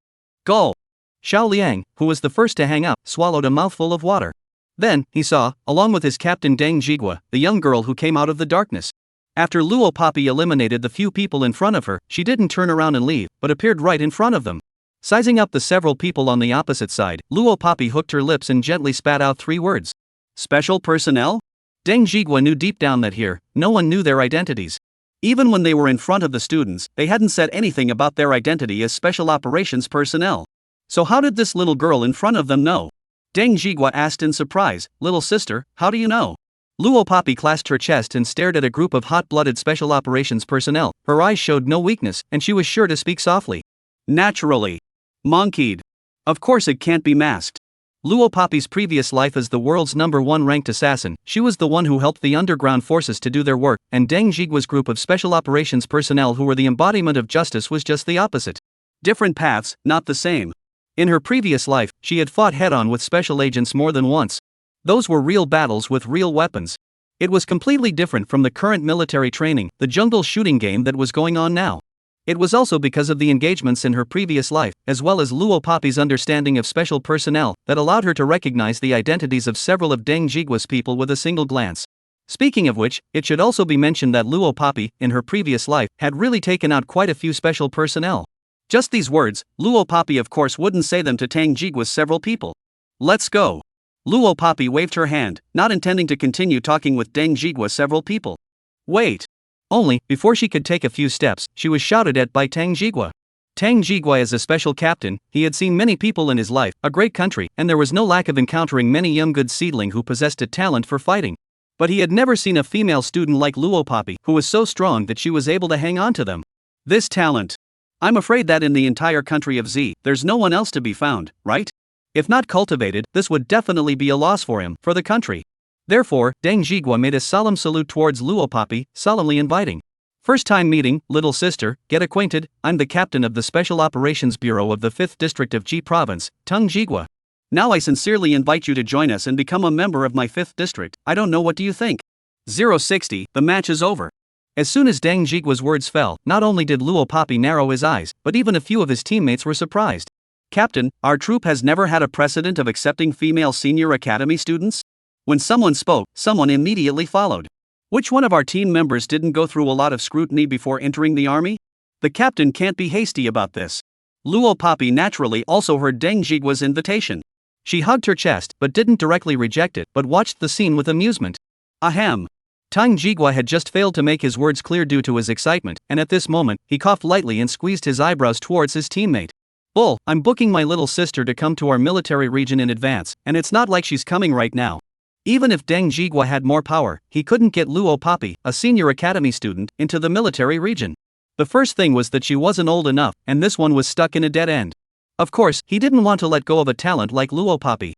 Go. Xiao Liang, who was the first to hang up, swallowed a mouthful of water. Then, he saw, along with his captain Deng Jigua, the young girl who came out of the darkness. After Luo Papi eliminated the few people in front of her, she didn't turn around and leave, but appeared right in front of them. Sizing up the several people on the opposite side, Luo Papi hooked her lips and gently spat out 3 words. Special personnel? Deng Jigua knew deep down that here, no one knew their identities. Even when they were in front of the students, they hadn't said anything about their identity as special operations personnel. So how did this little girl in front of them know? Deng Jigua asked in surprise, "Little sister, how do you know?" Luo Papi clasped her chest and stared at a group of hot-blooded special operations personnel. Her eyes showed no weakness, and she was sure to speak softly. Naturally. Monkeyed. Of course it can't be masked. Luo Papi's previous life as the world's #1 ranked assassin, she was the one who helped the underground forces to do their work, and Deng Jigua's group of special operations personnel who were the embodiment of justice was just the opposite. Different paths, not the same. In her previous life, she had fought head-on with special agents more than once. Those were real battles with real weapons. It was completely different from the current military training, the jungle shooting game that was going on now. It was also because of the engagements in her previous life, as well as Luo Papi's understanding of special personnel, that allowed her to recognize the identities of several of Deng Jigua's people with a single glance. Speaking of which, it should also be mentioned that Luo Papi, in her previous life, had really taken out quite a few special personnel. Just these words, Luo Papi of course wouldn't say them to Deng Jigua's several people. Let's go. Luo Papi waved her hand, not intending to continue talking with Deng Jigua's several people. Wait. Only, before she could take a few steps, she was shouted at by Deng Jigua. Deng Jigua is a special captain, he had seen many people in his life, a great country, and there was no lack of encountering many young good seedling who possessed a talent for fighting. But he had never seen a female student like Luo Papi, who was so strong that she was able to hang on to them. This talent. I'm afraid that in the entire country of Z, there's no one else to be found, right? If not cultivated, this would definitely be a loss for him, for the country. Therefore, Deng Jigua made a solemn salute towards Luo Papi, solemnly inviting. First time meeting, little sister, get acquainted, I'm the captain of the Special Operations Bureau of the 5th District of Ji Province, Deng Jigua. Now I sincerely invite you to join us and become a member of my 5th district. I don't know, what do you think? 060, the match is over. As soon as Deng Jigua's words fell, not only did Luo Papi narrow his eyes, but even a few of his teammates were surprised. Captain, our troop has never had a precedent of accepting female senior academy students? When someone spoke, someone immediately followed. Which one of our team members didn't go through a lot of scrutiny before entering the army? The captain can't be hasty about this. Luo Papi naturally also heard Deng Jigua's invitation. She hugged her chest, but didn't directly reject it, but watched the scene with amusement. Ahem. Deng Jigua had just failed to make his words clear due to his excitement, and at this moment, he coughed lightly and squeezed his eyebrows towards his teammate. Bull, I'm booking my little sister to come to our military region in advance, and it's not like she's coming right now. Even if Deng Jigua had more power, he couldn't get Luo Papi, a senior academy student, into the military region. The first thing was that she wasn't old enough, and this one was stuck in a dead end. Of course, he didn't want to let go of a talent like Luo Papi.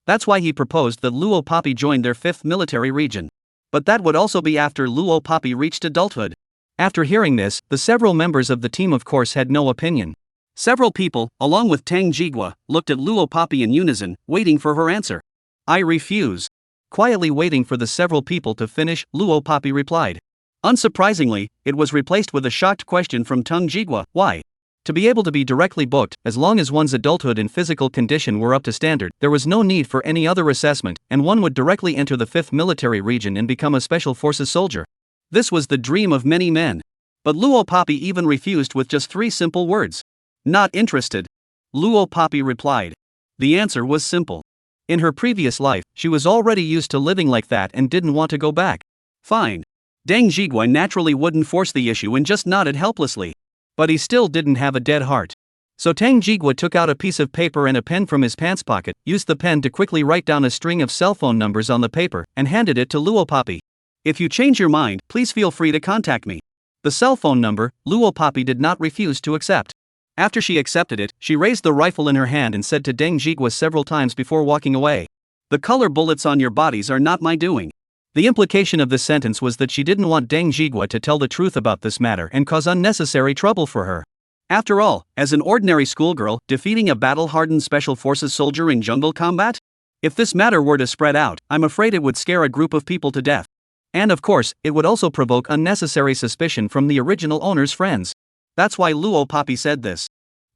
That's why he proposed that Luo Papi join their 5th military region. But that would also be after Luo Papi reached adulthood. After hearing this, the several members of the team of course had no opinion. Several people, along with Deng Jigua, looked at Luo Papi in unison, waiting for her answer. I refuse. Quietly waiting for the several people to finish, Luo Papi replied. Unsurprisingly, it was replaced with a shocked question from Deng Jigua, why? To be able to be directly booked, as long as one's adulthood and physical condition were up to standard, there was no need for any other assessment, and one would directly enter the 5th military region and become a special forces soldier. This was the dream of many men. But Luo Papi even refused with just 3 simple words. Not interested. Luo Papi replied. The answer was simple. In her previous life, she was already used to living like that and didn't want to go back. Fine. Deng Zhiguo naturally wouldn't force the issue and just nodded helplessly. But he still didn't have a dead heart. So Tang Jigwa took out a piece of paper and a pen from his pants pocket, used the pen to quickly write down a string of cell phone numbers on the paper, and handed it to Luo Papi. If you change your mind, please feel free to contact me. The cell phone number, Luo Papi did not refuse to accept. After she accepted it, she raised the rifle in her hand and said to Deng Zhigwa several times before walking away, "The color bullets on your bodies are not my doing." The implication of this sentence was that she didn't want Deng Zhigwa to tell the truth about this matter and cause unnecessary trouble for her. After all, as an ordinary schoolgirl, defeating a battle-hardened Special Forces soldier in jungle combat? If this matter were to spread out, I'm afraid it would scare a group of people to death. And of course, it would also provoke unnecessary suspicion from the original owner's friends. That's why Luo Papi said this.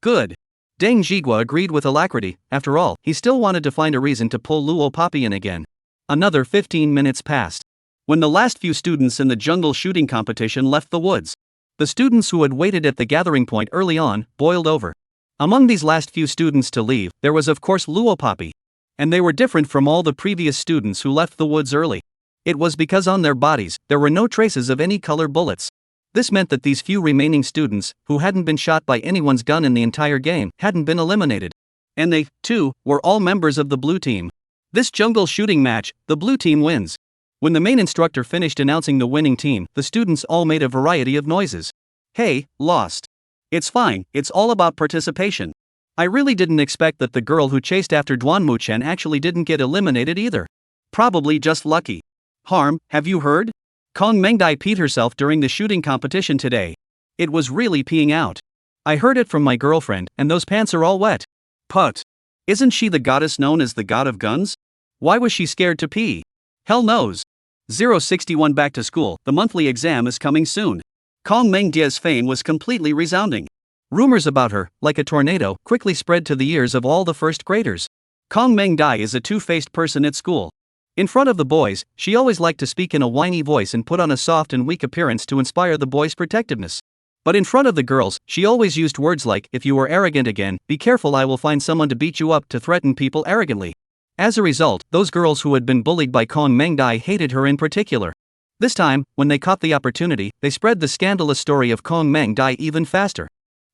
Good. Deng Zhigwa agreed with alacrity. After all, he still wanted to find a reason to pull Luo Papi in again. Another 15 minutes passed. When the last few students in the jungle shooting competition left the woods, the students who had waited at the gathering point early on boiled over. Among these last few students to leave, there was of course Luo Papi. And they were different from all the previous students who left the woods early. It was because on their bodies, there were no traces of any color bullets. This meant that these few remaining students, who hadn't been shot by anyone's gun in the entire game, hadn't been eliminated. And they, too, were all members of the blue team. This jungle shooting match, the blue team wins. When the main instructor finished announcing the winning team, the students all made a variety of noises. Hey, lost. It's fine, it's all about participation. I really didn't expect that the girl who chased after Duan Muchen actually didn't get eliminated either. Probably just lucky. Harm, have you heard? Kong Mengdai peed herself during the shooting competition today. It was really peeing out. I heard it from my girlfriend, and those pants are all wet. Put. Isn't she the goddess known as the god of guns? Why was she scared to pee? Hell knows. 061 Back to school, the monthly exam is coming soon. Kong Mengdia's fame was completely resounding. Rumors about her, like a tornado, quickly spread to the ears of all the first graders. Kong Mengdai is a two-faced person at school. In front of the boys, she always liked to speak in a whiny voice and put on a soft and weak appearance to inspire the boys' protectiveness. But in front of the girls, she always used words like, "If you were arrogant again, be careful, I will find someone to beat you up," to threaten people arrogantly. As a result, those girls who had been bullied by Kong Mengdai hated her in particular. This time, when they caught the opportunity, they spread the scandalous story of Kong Mengdai even faster.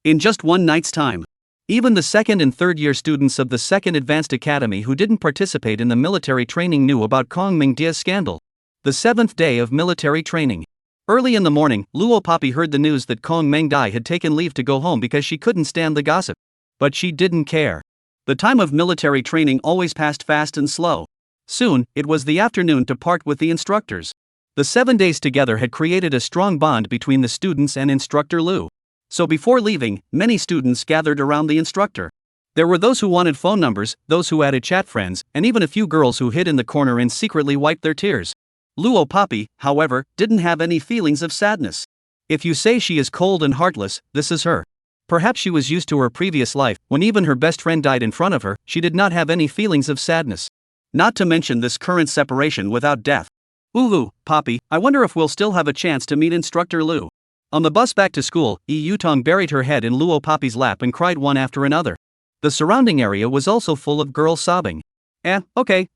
In just one night's time, even the second and third year students of the Second Advanced Academy who didn't participate in the military training knew about Kong Mengdia's scandal. The seventh day of military training. Early in the morning, Luo Papi heard the news that Kong Mengdai had taken leave to go home because she couldn't stand the gossip. But she didn't care. The time of military training always passed fast and slow. Soon, it was the afternoon to part with the instructors. The 7 days together had created a strong bond between the students and Instructor Lu. So before leaving, many students gathered around the instructor. There were those who wanted phone numbers, those who added chat friends, and even a few girls who hid in the corner and secretly wiped their tears. Luo Papi, however, didn't have any feelings of sadness. If you say she is cold and heartless, this is her. Perhaps she was used to her previous life, when even her best friend died in front of her, she did not have any feelings of sadness. Not to mention this current separation without death. Ooh, Papi, I wonder if we'll still have a chance to meet Instructor Lu. On the bus back to school, Yi Yutong buried her head in Luo Papi's lap and cried one after another. The surrounding area was also full of girls sobbing. Okay,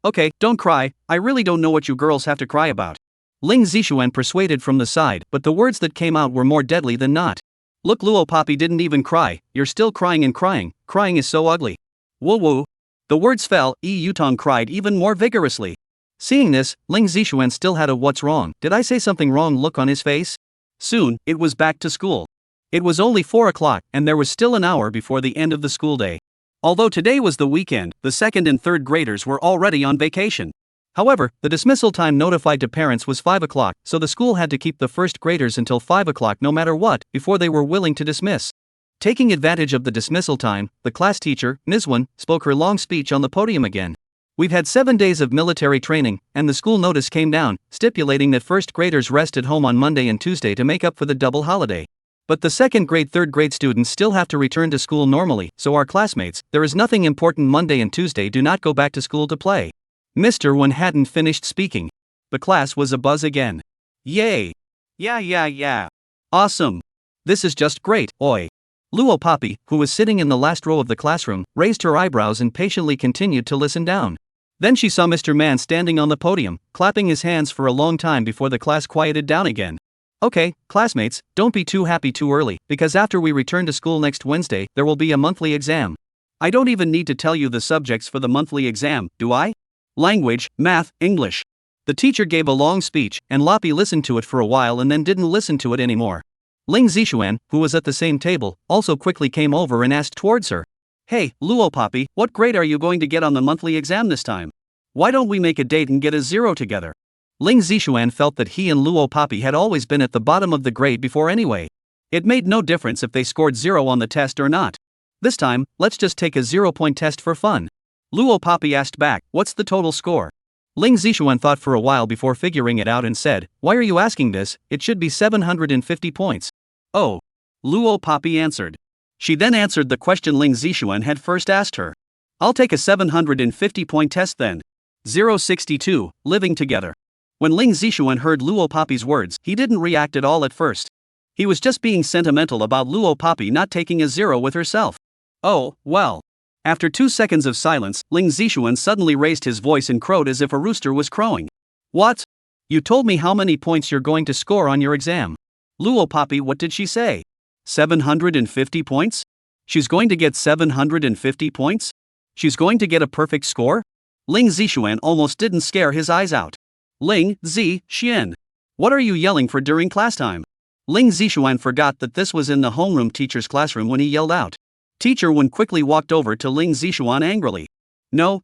don't cry, I really don't know what you girls have to cry about. Ling Zixuan persuaded from the side, but the words that came out were more deadly than not. Look, Luo Papi didn't even cry, you're still crying and crying is so ugly. Woo. The words fell, Yi Yutong cried even more vigorously. Seeing this, Ling Zixuan still had a "what's wrong, did I say something wrong" look on his face. Soon, it was back to school. It was only 4 o'clock, and there was still an hour before the end of the school day. Although today was the weekend, the second and third graders were already on vacation. However, the dismissal time notified to parents was 5 o'clock, so the school had to keep the first graders until 5 o'clock no matter what, before they were willing to dismiss. Taking advantage of the dismissal time, the class teacher, Ms. Wen, spoke her long speech on the podium again. We've had 7 days of military training, and the school notice came down, stipulating that first graders rest at home on Monday and Tuesday to make up for the double holiday. But the second grade, third grade students still have to return to school normally, so our classmates, there is nothing important Monday and Tuesday, do not go back to school to play. Mr. Wen hadn't finished speaking. The class was abuzz again. Yay! Yeah. Awesome! This is just great, oi! Luo Papi, who was sitting in the last row of the classroom, raised her eyebrows and patiently continued to listen down. Then she saw Mr. Man standing on the podium, clapping his hands for a long time before the class quieted down again. Okay, classmates, don't be too happy too early, because after we return to school next Wednesday, there will be a monthly exam. I don't even need to tell you the subjects for the monthly exam, do I? Language, math, English. The teacher gave a long speech, and Loppy listened to it for a while and then didn't listen to it anymore. Ling Zishuan, who was at the same table, also quickly came over and asked towards her. Hey, Luo Poppy, what grade are you going to get on the monthly exam this time? Why don't we make a date and get a 0 together? Ling Zishuan felt that he and Luo Poppy had always been at the bottom of the grade before anyway. It made no difference if they scored 0 on the test or not. This time, let's just take a 0-point test for fun. Luo Poppy asked back, what's the total score? Ling Zishuan thought for a while before figuring it out and said, why are you asking this? It should be 750 points. Oh. Luo Poppy answered. She then answered the question Ling Zishuan had first asked her. I'll take a 750-point test then. 062, living together. When Ling Zishuan heard Luo Poppy's words, he didn't react at all at first. He was just being sentimental about Luo Poppy not taking a 0 with herself. Oh, well. After 2 seconds of silence, Ling Zishuan suddenly raised his voice and crowed as if a rooster was crowing. What? You told me how many points you're going to score on your exam. Luo Poppy, what did she say? 750 points? She's going to get 750 points? She's going to get a perfect score? Ling Zishuan almost didn't scare his eyes out. Ling Zishuan. What are you yelling for during class time? Ling Zishuan forgot that this was in the homeroom teacher's classroom when he yelled out. Teacher Wen quickly walked over to Ling Zishuan angrily. No,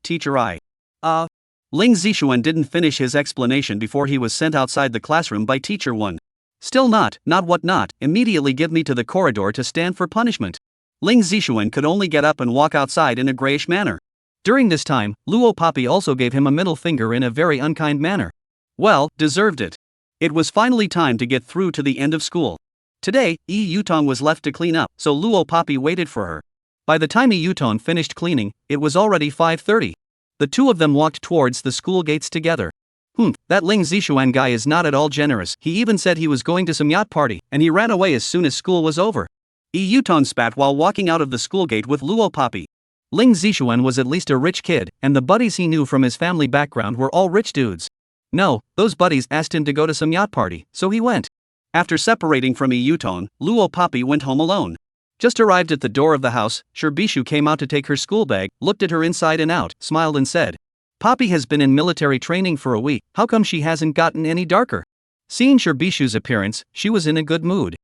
teacher I. Ling Zishuan didn't finish his explanation before he was sent outside the classroom by teacher Wen. Still not what not, immediately give me to the corridor to stand for punishment. Ling Zishuan could only get up and walk outside in a grayish manner. During this time, Luo Poppy also gave him a middle finger in a very unkind manner. Well, deserved it. It was finally time to get through to the end of school. Today, Yi Yutong was left to clean up, so Luo Poppy waited for her. By the time Yi Yutong finished cleaning, it was already 5:30. The two of them walked towards the school gates together. That Ling Zishuan guy is not at all generous. He even said he was going to some yacht party, and he ran away as soon as school was over. Yi Yutong spat while walking out of the school gate with Luo Poppy. Ling Zishuan was at least a rich kid, and the buddies he knew from his family background were all rich dudes. No, those buddies asked him to go to some yacht party, so he went. After separating from Yi Yutong, Luo Poppy went home alone. Just arrived at the door of the house, Shirbishu came out to take her school bag, looked at her inside and out, smiled and said, Poppy has been in military training for a week, how come she hasn't gotten any darker? Seeing Shirbishu's appearance, she was in a good mood.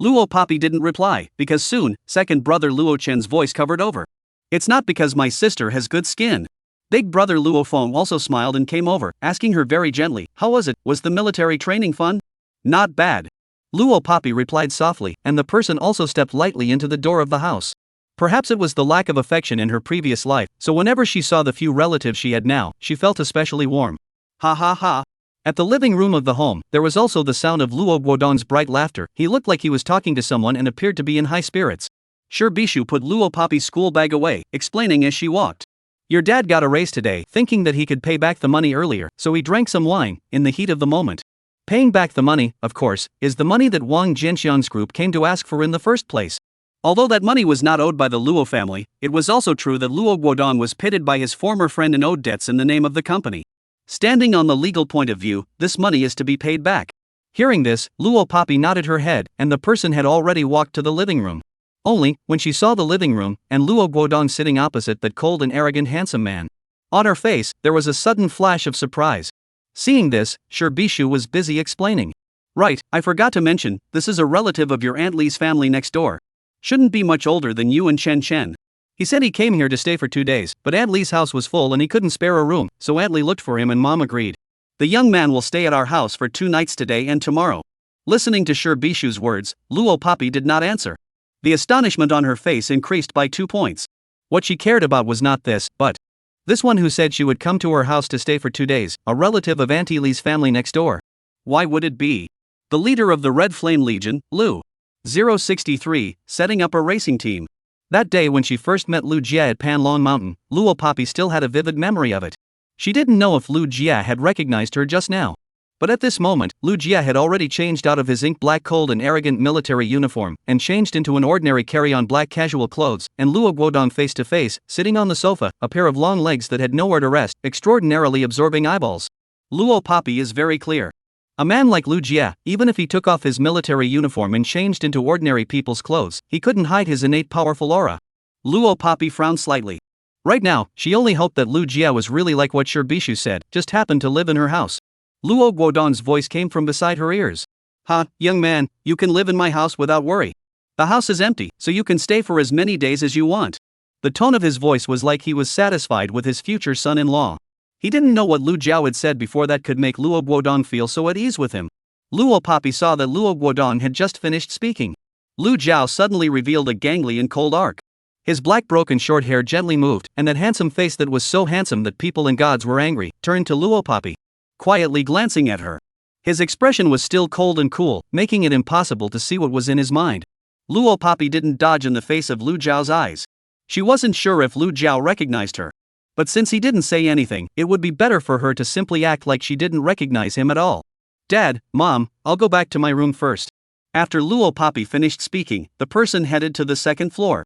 Luo Poppy didn't reply, because soon, second brother Luo Chen's voice covered over. It's not because my sister has good skin. Big brother Luo Feng also smiled and came over, asking her very gently, how was it, was the military training fun? Not bad. Luo Poppy replied softly, and the person also stepped lightly into the door of the house. Perhaps it was the lack of affection in her previous life, so whenever she saw the few relatives she had now, she felt especially warm. Ha ha ha. At the living room of the home, there was also the sound of Luo Guodong's bright laughter. He looked like he was talking to someone and appeared to be in high spirits. Shirbishu put Luo Poppy's school bag away, explaining as she walked. Your dad got a raise today, thinking that he could pay back the money earlier, so he drank some wine, in the heat of the moment. Paying back the money, of course, is the money that Wang Jianxiang's group came to ask for in the first place. Although that money was not owed by the Luo family, it was also true that Luo Guodong was pitted by his former friend and owed debts in the name of the company. Standing on the legal point of view, this money is to be paid back. Hearing this, Luo Poppy nodded her head, and the person had already walked to the living room. Only, when she saw the living room, and Luo Guodong sitting opposite that cold and arrogant handsome man, on her face, there was a sudden flash of surprise. Seeing this, Shirbishu was busy explaining. Right, I forgot to mention, this is a relative of your Aunt Lee's family next door. Shouldn't be much older than you and Chen Chen. He said he came here to stay for 2 days, but Aunt Lee's house was full and he couldn't spare a room, so Aunt Lee looked for him and Mom agreed. The young man will stay at our house for 2 nights today and tomorrow. Listening to Shirbishu's words, Luo Poppy did not answer. The astonishment on her face increased by 2 points. What she cared about was not this, but this one who said she would come to her house to stay for 2 days, a relative of Auntie Lee's family next door. Why would it be? The leader of the Red Flame Legion, Lu 063, setting up a racing team. That day when she first met Lu Jia at Panlong Mountain, Luo Poppy still had a vivid memory of it. She didn't know if Lu Jia had recognized her just now. But at this moment, Lu Jia had already changed out of his ink-black cold and arrogant military uniform and changed into an ordinary carry-on black casual clothes, and Luo Guodong face to face, sitting on the sofa, a pair of long legs that had nowhere to rest, extraordinarily absorbing eyeballs. Luo Papi is very clear. A man like Lu Jia, even if he took off his military uniform and changed into ordinary people's clothes, he couldn't hide his innate powerful aura. Luo Papi frowned slightly. Right now, she only hoped that Lu Jia was really like what Shirbishu said, just happened to live in her house. Luo Guodong's voice came from beside her ears. "Ha, young man, you can live in my house without worry. The house is empty, so you can stay for as many days as you want." The tone of his voice was like he was satisfied with his future son-in-law. He didn't know what Lu Jiao had said before that could make Luo Guodong feel so at ease with him. Luo Papi saw that Luo Guodong had just finished speaking. Lu Jiao suddenly revealed a gangly and cold arc. His black broken short hair gently moved, and that handsome face that was so handsome that people and gods were angry, turned to Luo Papi, quietly glancing at her. His expression was still cold and cool, making it impossible to see what was in his mind. Luo Papi didn't dodge in the face of Lu Jiao's eyes. She wasn't sure if Lu Jiao recognized her. But since he didn't say anything, it would be better for her to simply act like she didn't recognize him at all. "Dad, Mom, I'll go back to my room first." After Luo Papi finished speaking, the person headed to the second floor,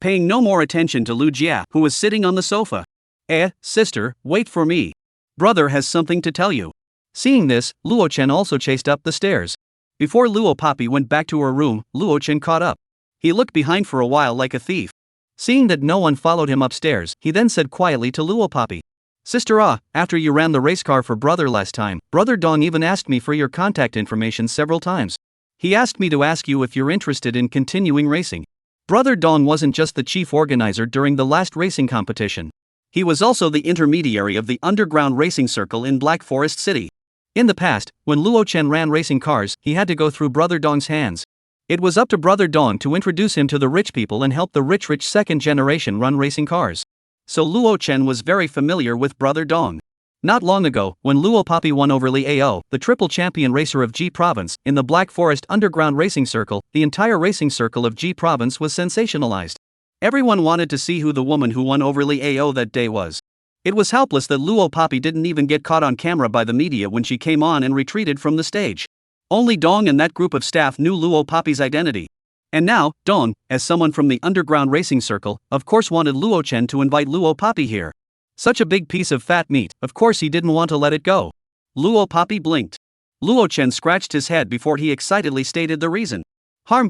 paying no more attention to Lu Jia, who was sitting on the sofa. Sister, wait for me. Brother has something to tell you." Seeing this, Luo Chen also chased up the stairs. Before Luo Papi went back to her room, Luo Chen caught up. He looked behind for a while like a thief. Seeing that no one followed him upstairs, he then said quietly to Luo Papi, "Sister after you ran the race car for brother last time, Brother Dong even asked me for your contact information several times. He asked me to ask you if you're interested in continuing racing." Brother Dong wasn't just the chief organizer during the last racing competition. He was also the intermediary of the underground racing circle in Black Forest City. In the past, when Luo Chen ran racing cars, he had to go through Brother Dong's hands. It was up to Brother Dong to introduce him to the rich people and help the rich second generation run racing cars. So Luo Chen was very familiar with Brother Dong. Not long ago, when Luo Papi won over Li Ao, the triple champion racer of Ji Province, in the Black Forest underground racing circle, the entire racing circle of Ji Province was sensationalized. Everyone wanted to see who the woman who won over Li Ao that day was. It was helpless that Luo Papi didn't even get caught on camera by the media when she came on and retreated from the stage. Only Dong and that group of staff knew Luo Papi's identity. And now, Dong, as someone from the underground racing circle, of course wanted Luo Chen to invite Luo Papi here. Such a big piece of fat meat, of course he didn't want to let it go. Luo Papi blinked. Luo Chen scratched his head before he excitedly stated the reason.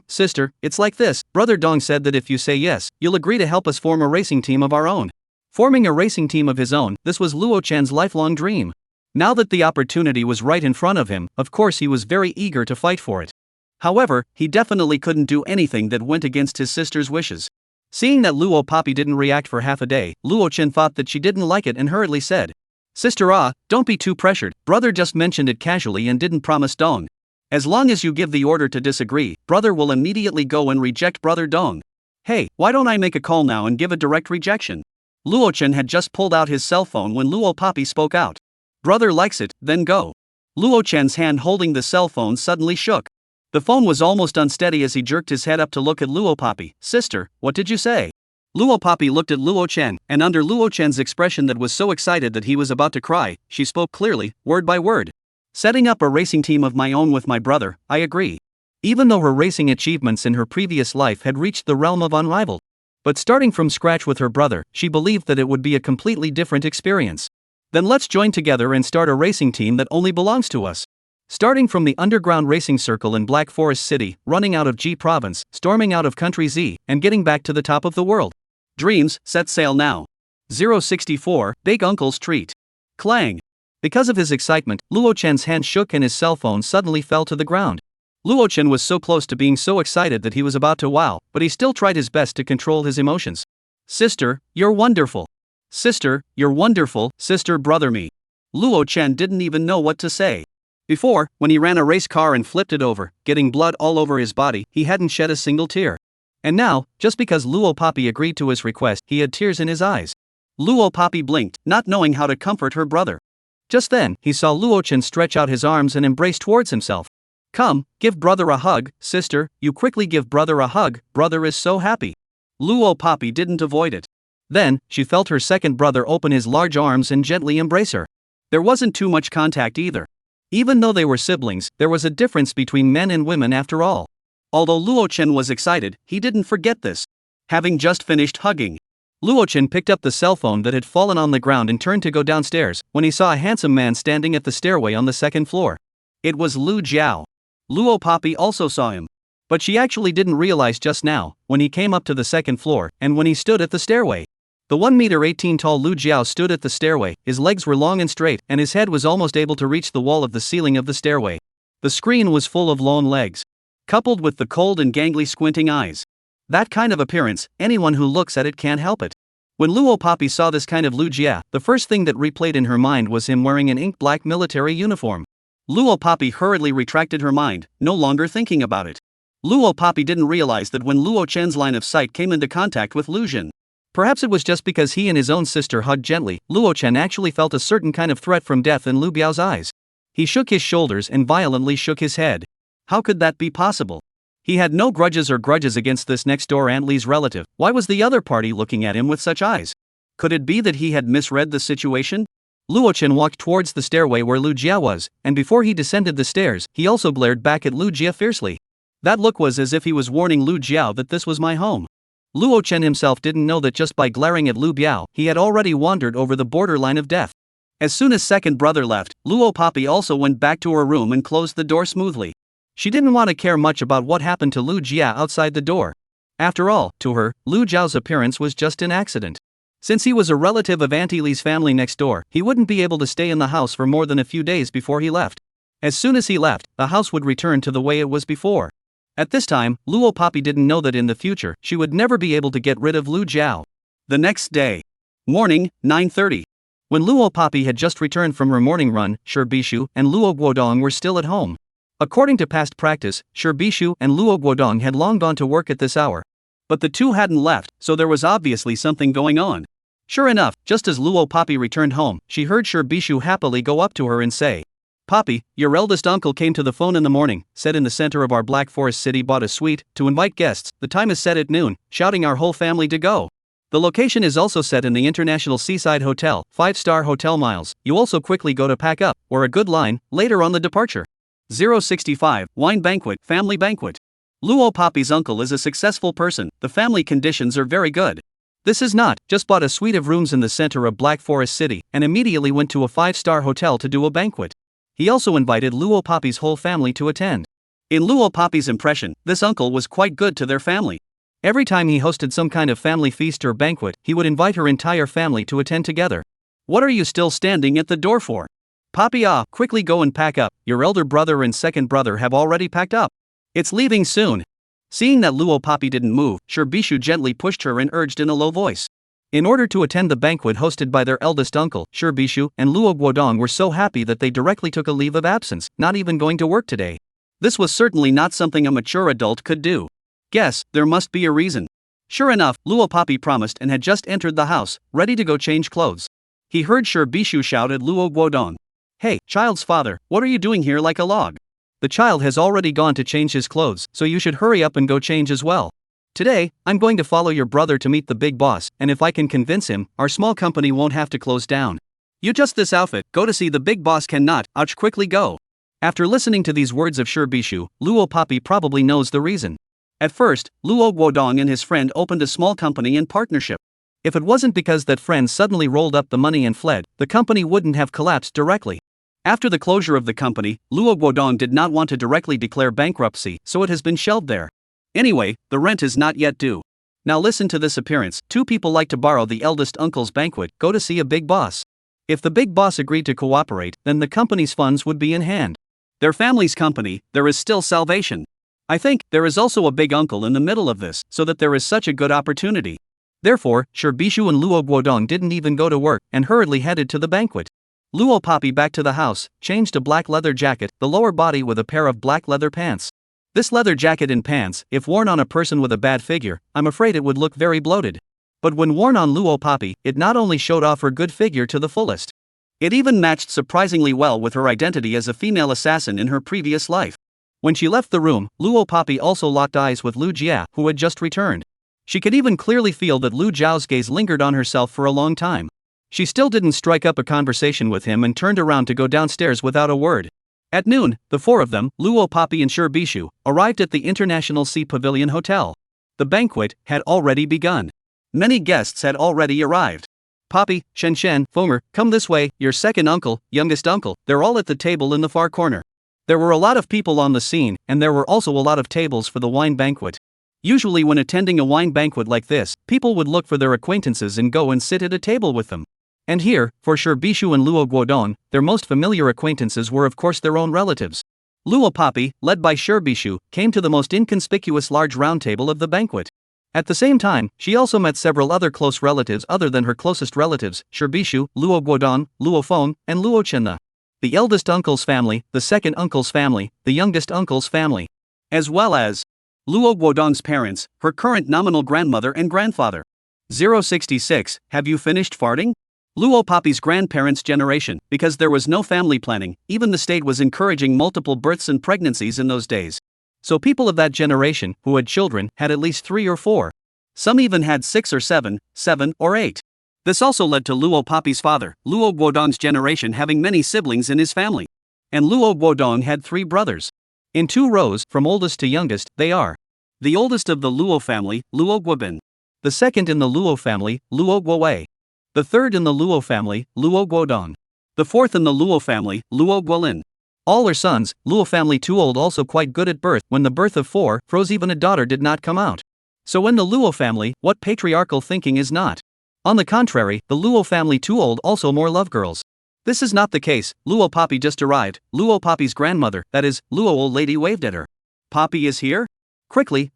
Sister, it's like this. Brother Dong said that if you say yes, you'll agree to help us form a racing team of our own." Forming a racing team of his own, this was Luo Chen's lifelong dream. Now that the opportunity was right in front of him, of course he was very eager to fight for it. However, he definitely couldn't do anything that went against his sister's wishes. Seeing that Luo Papi didn't react for half a day, Luo Chen thought that she didn't like it and hurriedly said, "Sister don't be too pressured, brother just mentioned it casually and didn't promise Dong. As long as you give the order to disagree, brother will immediately go and reject Brother Dong. Hey, why don't I make a call now and give a direct rejection?" Luo Chen had just pulled out his cell phone when Luo Papi spoke out. "Brother likes it, then go." Luo Chen's hand holding the cell phone suddenly shook. The phone was almost unsteady as he jerked his head up to look at Luo Papi. "Sister, what did you say?" Luo Papi looked at Luo Chen, and under Luo Chen's expression that was so excited that he was about to cry, she spoke clearly, word by word. "Setting up a racing team of my own with my brother, I agree." Even though her racing achievements in her previous life had reached the realm of unrivaled. But starting from scratch with her brother, she believed that it would be a completely different experience. "Then let's join together and start a racing team that only belongs to us." Starting from the underground racing circle in Black Forest City, running out of Ji Province, storming out of Country Z, and getting back to the top of the world. Dreams, set sail now. 064, Big Uncle's Treat. Clang. Because of his excitement, Luo Chen's hand shook and his cell phone suddenly fell to the ground. Luo Chen was so close to being so excited that he was about to wow, but he still tried his best to control his emotions. "Sister, you're wonderful. Sister, you're wonderful, sister brother me." Luo Chen didn't even know what to say. Before, when he ran a race car and flipped it over, getting blood all over his body, he hadn't shed a single tear. And now, just because Luo Papi agreed to his request, he had tears in his eyes. Luo Papi blinked, not knowing how to comfort her brother. Just then, he saw Luo Chen stretch out his arms and embrace towards himself. "Come, give brother a hug, sister, you quickly give brother a hug, brother is so happy." Luo Papi didn't avoid it. Then, she felt her second brother open his large arms and gently embrace her. There wasn't too much contact either. Even though they were siblings, there was a difference between men and women after all. Although Luo Chen was excited, he didn't forget this. Having just finished hugging, Luo Chen picked up the cell phone that had fallen on the ground and turned to go downstairs, when he saw a handsome man standing at the stairway on the second floor. It was Lu Jiao. Luo Poppy also saw him. But she actually didn't realize just now, when he came up to the second floor, and when he stood at the stairway. The 1 meter tall Lu Jiao stood at the stairway, his legs were long and straight, and his head was almost able to reach the wall of the ceiling of the stairway. The screen was full of long legs, coupled with the cold and gangly squinting eyes. That kind of appearance, anyone who looks at it can't help it. When Luo Poppy saw this kind of Lu Jia, the first thing that replayed in her mind was him wearing an ink black military uniform. Luo Poppy hurriedly retracted her mind, no longer thinking about it. Luo Poppy didn't realize that when Luo Chen's line of sight came into contact with Lu Jin. Perhaps it was just because he and his own sister hugged gently, Luo Chen actually felt a certain kind of threat from death in Lu Biao's eyes. He shook his shoulders and violently shook his head. How could that be possible? He had no grudges against this next-door Aunt Li's relative. Why was the other party looking at him with such eyes? Could it be that he had misread the situation? Luo Chen walked towards the stairway where Lu Jia was, and before he descended the stairs, he also glared back at Lu Jia fiercely. That look was as if he was warning Lu Jiao that this was my home. Luo Chen himself didn't know that just by glaring at Lu Biao, he had already wandered over the borderline of death. As soon as second brother left, Luo Poppy also went back to her room and closed the door smoothly. She didn't want to care much about what happened to Lu Jia outside the door. After all, to her, Lu Jiao's appearance was just an accident. Since he was a relative of Auntie Li's family next door, he wouldn't be able to stay in the house for more than a few days before he left. As soon as he left, the house would return to the way it was before. At this time, Luo Poppy didn't know that in the future, she would never be able to get rid of Lu Jiao. The next day. Morning, 9:30. When Luo Poppy had just returned from her morning run, Shibishu and Luo Guodong were still at home. According to past practice, Shibishu and Luo Guodong had long gone to work at this hour. But the two hadn't left, so there was obviously something going on. Sure enough, just as Luo Poppy returned home, she heard Shibishu happily go up to her and say, "Poppy, your eldest uncle came to the phone in the morning, said in the center of our Black Forest city bought a suite to invite guests, the time is set at noon, shouting our whole family to go. The location is also set in the International Seaside Hotel, 5-star Hotel Miles, you also quickly go to pack up, or a good line, later on the departure. 065, Wine Banquet, Family Banquet. Luo Poppy's uncle is a successful person, the family conditions are very good. This is not, just bought a suite of rooms in the center of Black Forest City, and immediately went to a 5-star hotel to do a banquet. He also invited Luo Poppy's whole family to attend. In Luo Poppy's impression, this uncle was quite good to their family. Every time he hosted some kind of family feast or banquet, he would invite her entire family to attend together. What are you still standing at the door for? Poppy, quickly go and pack up, your elder brother and second brother have already packed up. It's leaving soon." Seeing that Luo Poppy didn't move, Shibishu gently pushed her and urged in a low voice. In order to attend the banquet hosted by their eldest uncle, Shibishu and Luo Guodong were so happy that they directly took a leave of absence, not even going to work today. This was certainly not something a mature adult could do. Guess, there must be a reason. Sure enough, Luo Poppy promised and had just entered the house, ready to go change clothes. He heard Shibishu shout at Luo Guodong. "Hey, child's father, what are you doing here like a log? The child has already gone to change his clothes, so you should hurry up and go change as well. Today, I'm going to follow your brother to meet the big boss, and if I can convince him, our small company won't have to close down. You just this outfit, go to see the big boss cannot, ouch quickly go." After listening to these words of Shibishu, Luo Poppy probably knows the reason. At first, Luo Guodong and his friend opened a small company in partnership. If it wasn't because that friend suddenly rolled up the money and fled, the company wouldn't have collapsed directly. After the closure of the company, Luo Guodong did not want to directly declare bankruptcy, so it has been shelved there. Anyway, the rent is not yet due. Now listen to this appearance. Two people like to borrow the eldest uncle's banquet, go to see a big boss. If the big boss agreed to cooperate, then the company's funds would be in hand. Their family's company, there is still salvation. I think, there is also a big uncle in the middle of this, so that there is such a good opportunity. Therefore, Shibishu and Luo Guodong didn't even go to work, and hurriedly headed to the banquet. Luo Poppy back to the house, changed a black leather jacket, the lower body with a pair of black leather pants. This leather jacket and pants, if worn on a person with a bad figure, I'm afraid it would look very bloated. But when worn on Luo Poppy, it not only showed off her good figure to the fullest. It even matched surprisingly well with her identity as a female assassin in her previous life. When she left the room, Luo Poppy also locked eyes with Lu Jia, who had just returned. She could even clearly feel that Lu Jiao's gaze lingered on herself for a long time. She still didn't strike up a conversation with him and turned around to go downstairs without a word. At noon, the four of them, Luo Papi and Shirbishu, arrived at the International Sea Pavilion Hotel. The banquet had already begun. Many guests had already arrived. Papi, Shen, Fonger, come this way, your second uncle, youngest uncle, they're all at the table in the far corner. There were a lot of people on the scene, and there were also a lot of tables for the wine banquet. Usually when attending a wine banquet like this, people would look for their acquaintances and go and sit at a table with them. And here, for Shirbishu and Luo Guodong, their most familiar acquaintances were of course their own relatives. Luo Papi, led by Shirbishu, came to the most inconspicuous large round table of the banquet. At the same time, she also met several other close relatives other than her closest relatives, Shirbishu, Luo Guodong, Luo Feng, and Luo Chenna. The eldest uncle's family, the second uncle's family, the youngest uncle's family, as well as Luo Guodong's parents, her current nominal grandmother and grandfather. 066, have you finished farting? Luo Papi's grandparents' generation, because there was no family planning, even the state was encouraging multiple births and pregnancies in those days. So people of that generation, who had children, had at least 3 or 4. Some even had 6 or 7, 7 or 8. This also led to Luo Papi's father, Luo Guodong's generation having many siblings in his family. And Luo Guodong had 3 brothers. In 2 rows, from oldest to youngest, they are. The oldest of the Luo family, Luo Guobin. The second in the Luo family, Luo Guowei. The third in the Luo family, Luo Guodong. The fourth in the Luo family, Luo Guolin. All are sons. Luo family too old, also quite good at birth. When the birth of 4 froze, even a daughter did not come out. So in the Luo family, what patriarchal thinking is not? On the contrary, the Luo family too old also more love girls. This is not the case. Luo Papi just arrived. Luo Papi's grandmother, that is, Luo old lady, waved at her. Papi is here? Quickly,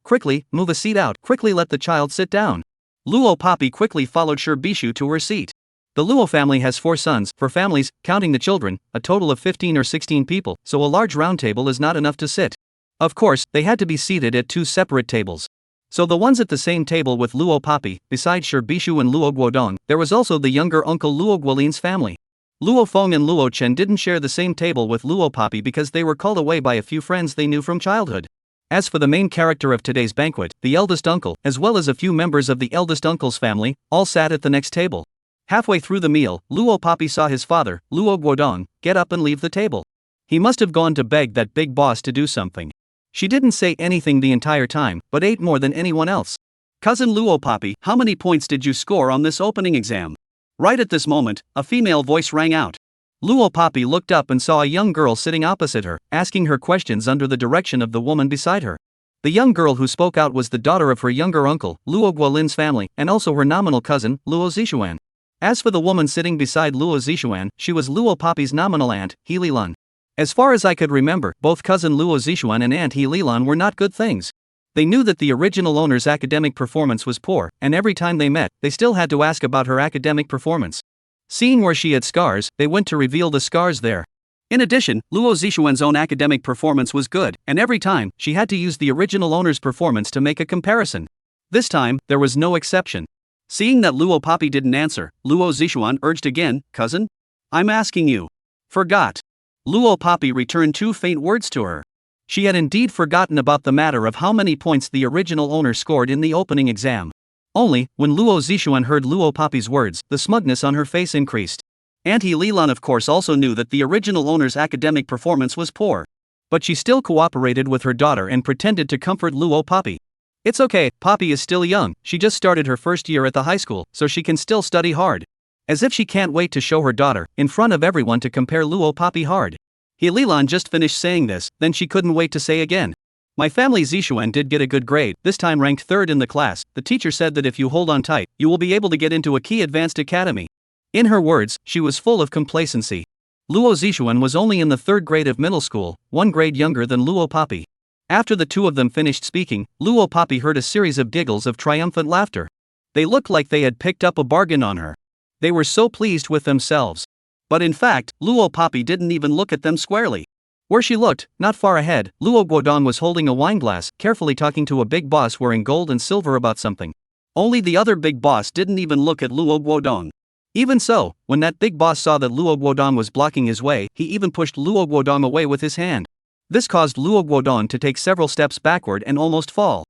move a seat out. Quickly let the child sit down. Luo Papi quickly followed Shirbishu to her seat. The Luo family has 4 sons, for families, counting the children, a total of 15 or 16 people, so a large round table is not enough to sit. Of course, they had to be seated at 2 separate tables. So the ones at the same table with Luo Papi, besides Shirbishu and Luo Guodong, there was also the younger uncle Luo Guolin's family. Luo Feng and Luo Chen didn't share the same table with Luo Papi because they were called away by a few friends they knew from childhood. As for the main character of today's banquet, the eldest uncle, as well as a few members of the eldest uncle's family, all sat at the next table. Halfway through the meal, Luo Papi saw his father, Luo Guodong, get up and leave the table. He must have gone to beg that big boss to do something. She didn't say anything the entire time, but ate more than anyone else. Cousin Luo Papi, how many points did you score on this opening exam? Right at this moment, a female voice rang out. Luo Papi looked up and saw a young girl sitting opposite her, asking her questions under the direction of the woman beside her. The young girl who spoke out was the daughter of her younger uncle, Luo Guolin's family, and also her nominal cousin, Luo Zishuan. As for the woman sitting beside Luo Zishuan, she was Luo Papi's nominal aunt, He Lilan. As far as I could remember, both cousin Luo Zishuan and aunt He Lilan were not good things. They knew that the original owner's academic performance was poor, and every time they met, they still had to ask about her academic performance. Seeing where she had scars, they went to reveal the scars there. In addition, Luo Zishuan's own academic performance was good, and every time, she had to use the original owner's performance to make a comparison. This time, there was no exception. Seeing that Luo Papi didn't answer, Luo Zishuan urged again, "Cousin? I'm asking you." Forgot. Luo Papi returned 2 faint words to her. She had indeed forgotten about the matter of how many points the original owner scored in the opening exam. Only, when Luo Zishuan heard Luo Papi's words, the smugness on her face increased. Auntie Lilan of course also knew that the original owner's academic performance was poor. But she still cooperated with her daughter and pretended to comfort Luo Papi. It's okay, Papi is still young, she just started her first year at the high school, so she can still study hard. As if she can't wait to show her daughter, in front of everyone, to compare Luo Papi hard. He Lilan just finished saying this, then she couldn't wait to say again. My family Zishuan did get a good grade, this time ranked 3rd in the class. The teacher said that if you hold on tight, you will be able to get into a key advanced academy. In her words, she was full of complacency. Luo Zishuan was only in the 3rd grade of middle school, 1 grade younger than Luo Papi. After the 2 of them finished speaking, Luo Papi heard a series of giggles of triumphant laughter. They looked like they had picked up a bargain on her. They were so pleased with themselves. But in fact, Luo Papi didn't even look at them squarely. Where she looked, not far ahead, Luo Guodong was holding a wine glass, carefully talking to a big boss wearing gold and silver about something. Only the other big boss didn't even look at Luo Guodong. Even so, when that big boss saw that Luo Guodong was blocking his way, he even pushed Luo Guodong away with his hand. This caused Luo Guodong to take several steps backward and almost fall.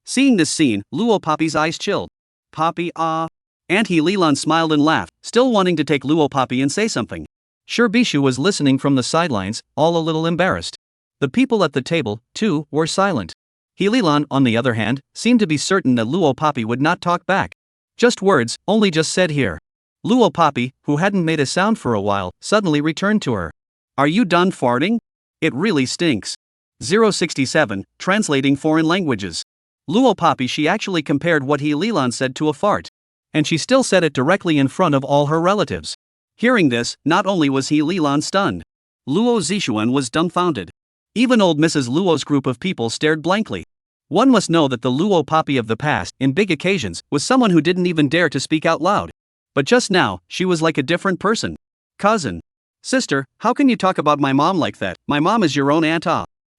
Seeing this scene, Luo Papi's eyes chilled. Papi, ah. Auntie Lilan smiled and laughed, still wanting to take Luo Papi and say something. Sure, Bishu was listening from the sidelines, all a little embarrassed. The people at the table, too, were silent. Helilan, on the other hand, seemed to be certain that Luo Papi would not talk back. Just words, only just said here. Luo Papi, who hadn't made a sound for a while, suddenly returned to her. Are you done farting? It really stinks. 067, translating foreign languages. Luo Papi, she actually compared what Helilan said to a fart. And she still said it directly in front of all her relatives. Hearing this, not only was Helilan stunned. Luo Zixuan was dumbfounded. Even old Mrs. Luo's group of people stared blankly. One must know that the Luo Papi of the past, in big occasions, was someone who didn't even dare to speak out loud. But just now, she was like a different person. Cousin. Sister, how can you talk about my mom like that? My mom is your own aunt.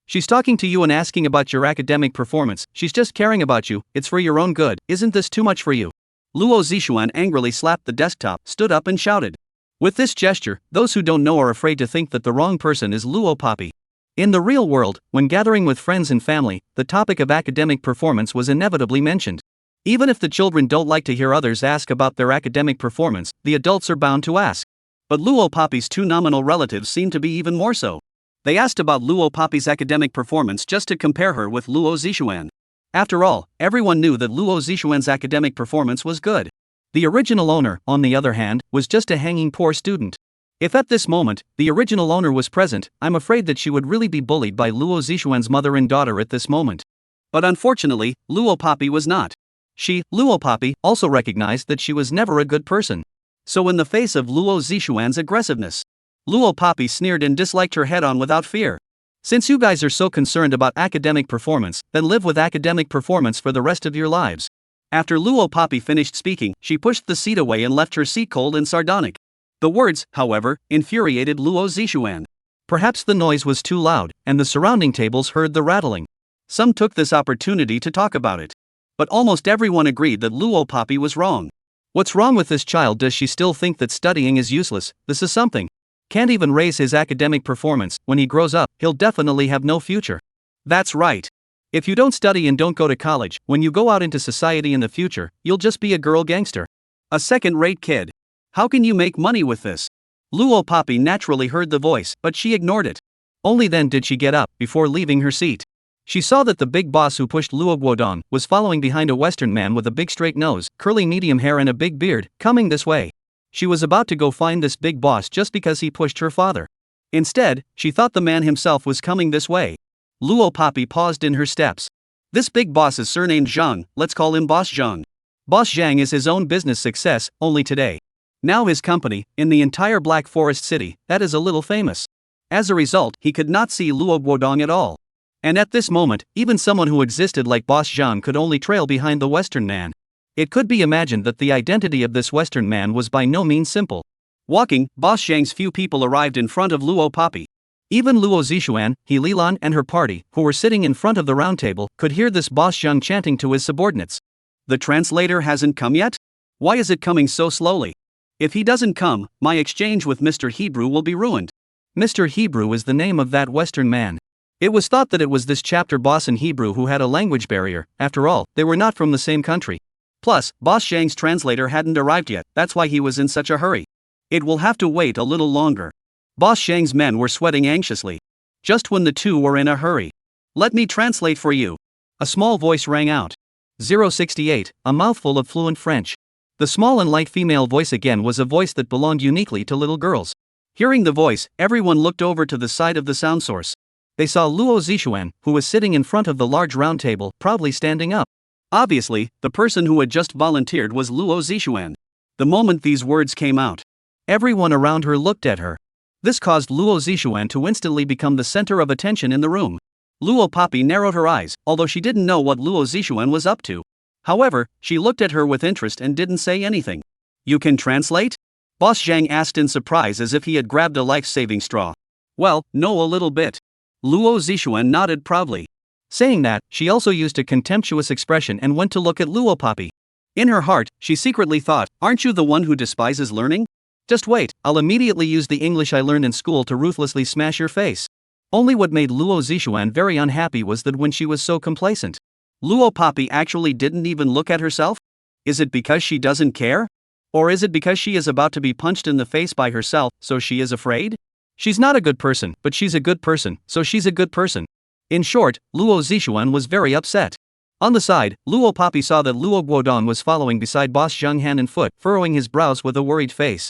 She's talking to you and asking about your academic performance. She's just caring about you. It's for your own good. Isn't this too much for you? Luo Zixuan angrily slapped the desktop, stood up and shouted. With this gesture, those who don't know are afraid to think that the wrong person is Luo Papi. In the real world, when gathering with friends and family, the topic of academic performance was inevitably mentioned. Even if the children don't like to hear others ask about their academic performance, the adults are bound to ask. But Luo Papi's two nominal relatives seemed to be even more so. They asked about Luo Papi's academic performance just to compare her with Luo Zixuan. After all, everyone knew that Luo Zixuan's academic performance was good. The original owner, on the other hand, was just a hanging poor student. If at this moment, the original owner was present, I'm afraid that she would really be bullied by Luo Zixuan's mother and daughter at this moment. But unfortunately, Luo Papi was not. She, Luo Papi, also recognized that she was never a good person. So in the face of Luo Zixuan's aggressiveness, Luo Papi sneered and disliked her head on without fear. Since you guys are so concerned about academic performance, then live with academic performance for the rest of your lives. After Luo Papi finished speaking, she pushed the seat away and left her seat cold and sardonic. The words, however, infuriated Luo Zixuan. Perhaps the noise was too loud, and the surrounding tables heard the rattling. Some took this opportunity to talk about it. But almost everyone agreed that Luo Papi was wrong. What's wrong with this child? Does she still think that studying is useless? This is something. Can't even raise his academic performance. When he grows up, he'll definitely have no future. That's right. If you don't study and don't go to college, when you go out into society in the future, you'll just be a girl gangster. A second-rate kid. How can you make money with this? Luo Papi naturally heard the voice, but she ignored it. Only then did she get up, before leaving her seat. She saw that the big boss who pushed Luo Guodong was following behind a Western man with a big straight nose, curly medium hair and a big beard, coming this way. She was about to go find this big boss just because he pushed her father. Instead, she thought the man himself was coming this way. Luo Papi paused in her steps. This big boss is surnamed Zhang, let's call him Boss Zhang. Boss Zhang is his own business success, only today. Now his company, in the entire Black Forest City, that is a little famous. As a result, he could not see Luo Guodong at all. And at this moment, even someone who existed like Boss Zhang could only trail behind the Western man. It could be imagined that the identity of this Western man was by no means simple. Walking, Boss Zhang's few people arrived in front of Luo Papi. Even Luo Zixuan, Helilan and her party, who were sitting in front of the round table, could hear this Boss Zhang chanting to his subordinates. The translator hasn't come yet? Why is it coming so slowly? If he doesn't come, my exchange with Mr. Hebrew will be ruined. Mr. Hebrew is the name of that Western man. It was thought that it was this chapter boss in Hebrew who had a language barrier. After all, they were not from the same country. Plus, Boss Zhang's translator hadn't arrived yet, that's why he was in such a hurry. It will have to wait a little longer. Boss Zhang's men were sweating anxiously. Just when the two were in a hurry. Let me translate for you. A small voice rang out. 068, a mouthful of fluent French. The small and light female voice again was a voice that belonged uniquely to little girls. Hearing the voice, everyone looked over to the side of the sound source. They saw Luo Zixuan, who was sitting in front of the large round table, proudly standing up. Obviously, the person who had just volunteered was Luo Zixuan. The moment these words came out, everyone around her looked at her. This caused Luo Zixuan to instantly become the center of attention in the room. Luo Papi narrowed her eyes, although she didn't know what Luo Zixuan was up to. However, she looked at her with interest and didn't say anything. You can translate? Boss Zhang asked in surprise as if he had grabbed a life-saving straw. Well, no, a little bit. Luo Zixuan nodded proudly. Saying that, she also used a contemptuous expression and went to look at Luo Papi. In her heart, she secretly thought, aren't you the one who despises learning? Just wait, I'll immediately use the English I learned in school to ruthlessly smash your face. Only what made Luo Zixuan very unhappy was that when she was so complacent, Luo Papi actually didn't even look at herself? Is it because she doesn't care? Or is it because she is about to be punched in the face by herself, so she is afraid? She's not a good person, but she's a good person, so she's a good person. In short, Luo Zixuan was very upset. On the side, Luo Poppy saw that Luo Guodong was following beside Boss Zheng hand and foot, furrowing his brows with a worried face.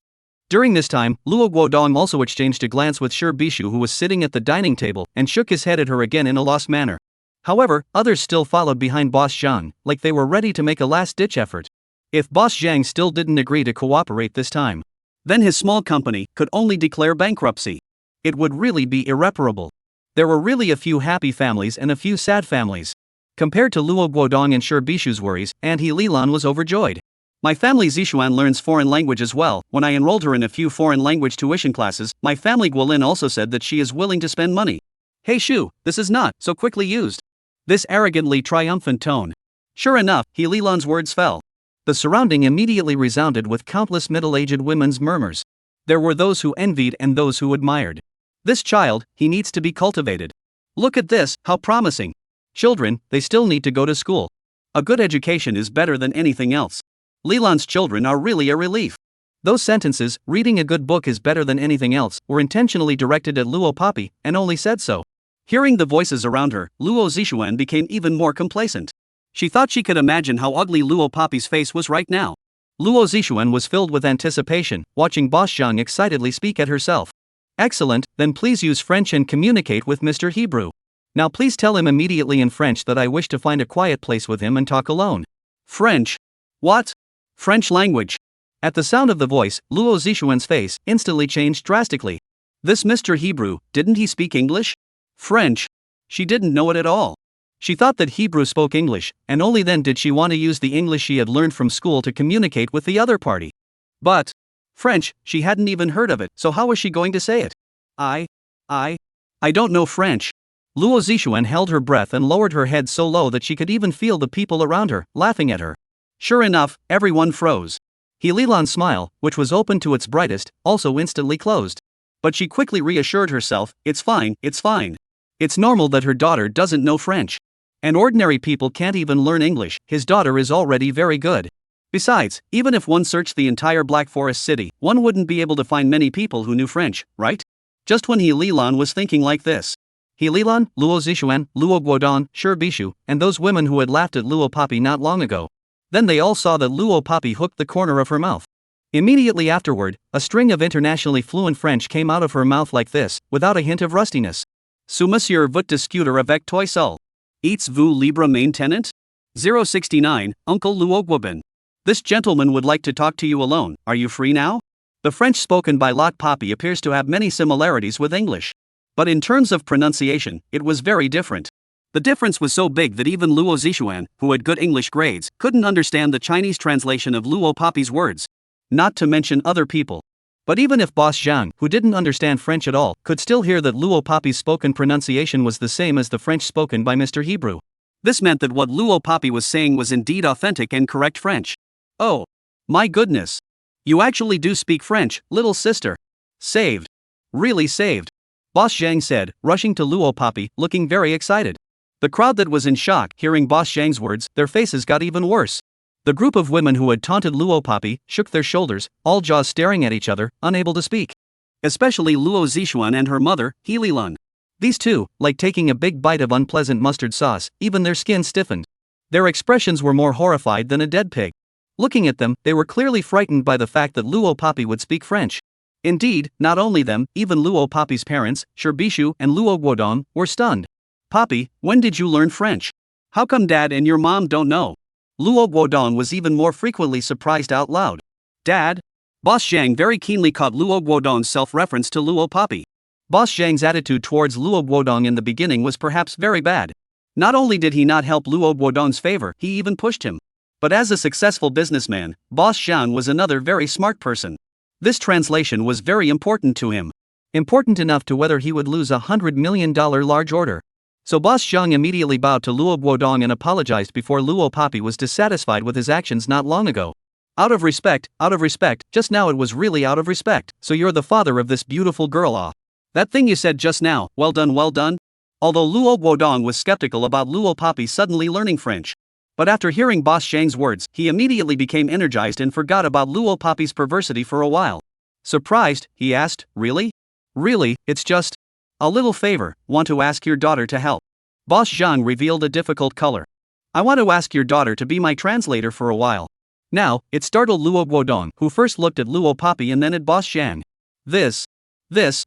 During this time, Luo Guodong also exchanged a glance with Shi Bishu, who was sitting at the dining table, and shook his head at her again in a lost manner. However, others still followed behind Boss Zheng, like they were ready to make a last-ditch effort. If Boss Zheng still didn't agree to cooperate this time, then his small company could only declare bankruptcy. It would really be irreparable. There were really a few happy families and a few sad families. Compared to Luo Guodong and Shi Bishu's worries, Auntie Lilan was overjoyed. My family Zixuan learns foreign language as well. When I enrolled her in a few foreign language tuition classes, my family Guolin also said that she is willing to spend money. Hey Shu, this is not so quickly used. This arrogantly triumphant tone. Sure enough, He Lilan's words fell. The surrounding immediately resounded with countless middle-aged women's murmurs. There were those who envied and those who admired. This child, he needs to be cultivated. Look at this, how promising. Children, they still need to go to school. A good education is better than anything else. Lilan's children are really a relief. Those sentences, reading a good book is better than anything else, were intentionally directed at Luo Poppy, and only said so. Hearing the voices around her, Luo Zixuan became even more complacent. She thought she could imagine how ugly Luo Poppy's face was right now. Luo Zixuan was filled with anticipation, watching Boss Zheng excitedly speak at herself. Excellent, then please use French and communicate with Mr. Hebrew. Now please tell him immediately in French that I wish to find a quiet place with him and talk alone. French? What? French language. At the sound of the voice, Luo Zixuan's face instantly changed drastically. This Mr. Hebrew, didn't he speak English? French? She didn't know it at all. She thought that Hebrew spoke English, and only then did she want to use the English she had learned from school to communicate with the other party. But French, she hadn't even heard of it, so how was she going to say it? I don't know French. Luo Zixuan held her breath and lowered her head so low that she could even feel the people around her, laughing at her. Sure enough, everyone froze. He Lilan's smile, which was open to its brightest, also instantly closed. But she quickly reassured herself, it's fine, it's fine. It's normal that her daughter doesn't know French. And ordinary people can't even learn English, his daughter is already very good. Besides, even if one searched the entire Black Forest city, one wouldn't be able to find many people who knew French, right? Just when He Lilan was thinking like this. He Lilan, Luo Zixuan, Luo Guodong, Shi Bishu, and those women who had laughed at Luo Poppy not long ago. Then they all saw that Luo Poppy hooked the corner of her mouth. Immediately afterward, a string of internationally fluent French came out of her mouth like this, without a hint of rustiness. Sous monsieur vous discuter avec toi seul. Eats-vous libre maintenant? 069, Uncle Luo Guobin. This gentleman would like to talk to you alone, are you free now? The French spoken by Lot Poppy appears to have many similarities with English. But in terms of pronunciation, it was very different. The difference was so big that even Luo Zixuan, who had good English grades, couldn't understand the Chinese translation of Luo Poppy's words. Not to mention other people. But even if Boss Zheng, who didn't understand French at all, could still hear that Luo Poppy's spoken pronunciation was the same as the French spoken by Mr. Hebrew. This meant that what Luo Poppy was saying was indeed authentic and correct French. Oh. My goodness. You actually do speak French, little sister. Saved. Really saved. Boss Zheng said, rushing to Luo Poppy, looking very excited. The crowd that was in shock, hearing Boss Zheng's words, their faces got even worse. The group of women who had taunted Luo Poppy shook their shoulders, all jaws staring at each other, unable to speak. Especially Luo Zixuan and her mother, He Lilan. These two, like taking a big bite of unpleasant mustard sauce, even their skin stiffened. Their expressions were more horrified than a dead pig. Looking at them, they were clearly frightened by the fact that Luo Poppy would speak French. Indeed, not only them, even Luo Poppy's parents, Shi Bishu and Luo Guodong, were stunned. Poppy, when did you learn French? How come Dad and your mom don't know? Luo Guodong was even more frequently surprised out loud. Dad? Boss Zheng very keenly caught Luo Guodong's self-reference to Luo Poppy. Boss Zheng's attitude towards Luo Guodong in the beginning was perhaps very bad. Not only did he not help Luo Guodong's favor, he even pushed him. But as a successful businessman, Boss Zheng was another very smart person. This translation was very important to him. Important enough to whether he would lose $100 million large order. So Boss Zheng immediately bowed to Luo Guodong and apologized before Luo Poppy was dissatisfied with his actions not long ago. Out of respect, just now it was really out of respect, so you're the father of this beautiful girl That thing you said just now, well done well done? Although Luo Guodong was skeptical about Luo Poppy suddenly learning French. But after hearing Boss Zhang's words, he immediately became energized and forgot about Luo Papi's perversity for a while. Surprised, he asked, "Really? Really, it's just a little favor, want to ask your daughter to help." Boss Zhang revealed a difficult color. "I want to ask your daughter to be my translator for a while." Now, it startled Luo Guodong, who first looked at Luo Papi and then at Boss Zhang.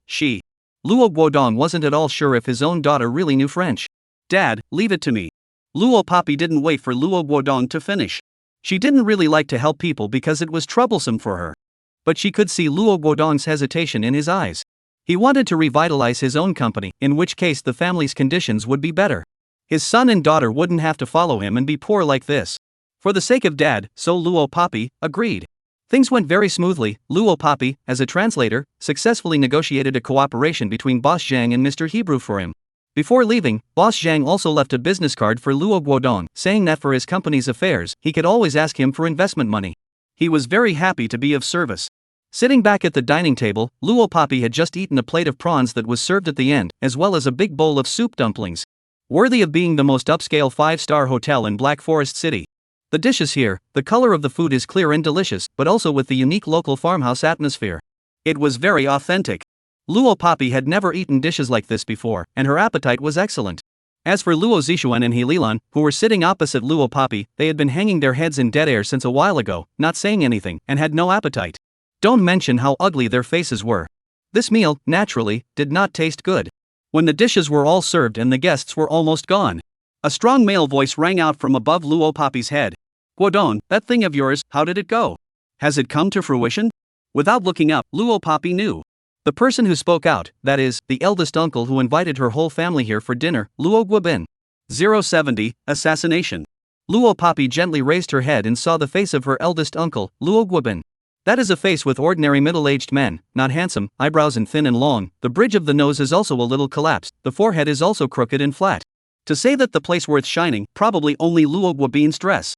She. Luo Guodong wasn't at all sure if his own daughter really knew French. "Dad, leave it to me." Luo Papi didn't wait for Luo Guodong to finish. She didn't really like to help people because it was troublesome for her. But she could see Luo Guodong's hesitation in his eyes. He wanted to revitalize his own company, in which case the family's conditions would be better. His son and daughter wouldn't have to follow him and be poor like this. For the sake of Dad, so Luo Papi agreed. Things went very smoothly. Luo Papi, as a translator, successfully negotiated a cooperation between Boss Zhang and Mr. Hebrew for him. Before leaving, Boss Zhang also left a business card for Luo Guodong, saying that for his company's affairs, he could always ask him for investment money. He was very happy to be of service. Sitting back at the dining table, Luo Papi had just eaten a plate of prawns that was served at the end, as well as a big bowl of soup dumplings. Worthy of being the most upscale 5-star hotel in Black Forest City. The dishes here, the color of the food is clear and delicious, but also with the unique local farmhouse atmosphere. It was very authentic. Luo Papi had never eaten dishes like this before, and her appetite was excellent. As for Luo Zixuan and He Lilan, who were sitting opposite Luo Papi, they had been hanging their heads in dead air since a while ago, not saying anything, and had no appetite. Don't mention how ugly their faces were. This meal, naturally, did not taste good. When the dishes were all served and the guests were almost gone, a strong male voice rang out from above Luo Papi's head. "Guodong, that thing of yours, how did it go? Has it come to fruition?" Without looking up, Luo Papi knew. The person who spoke out, that is, the eldest uncle who invited her whole family here for dinner, Luo Guobin. 070, Assassination. Luo Papi gently raised her head and saw the face of her eldest uncle, Luo Guobin. That is a face with ordinary middle-aged men, not handsome, eyebrows and thin and long, the bridge of the nose is also a little collapsed, the forehead is also crooked and flat. To say that the place worth shining, probably only Luo Guobin's dress.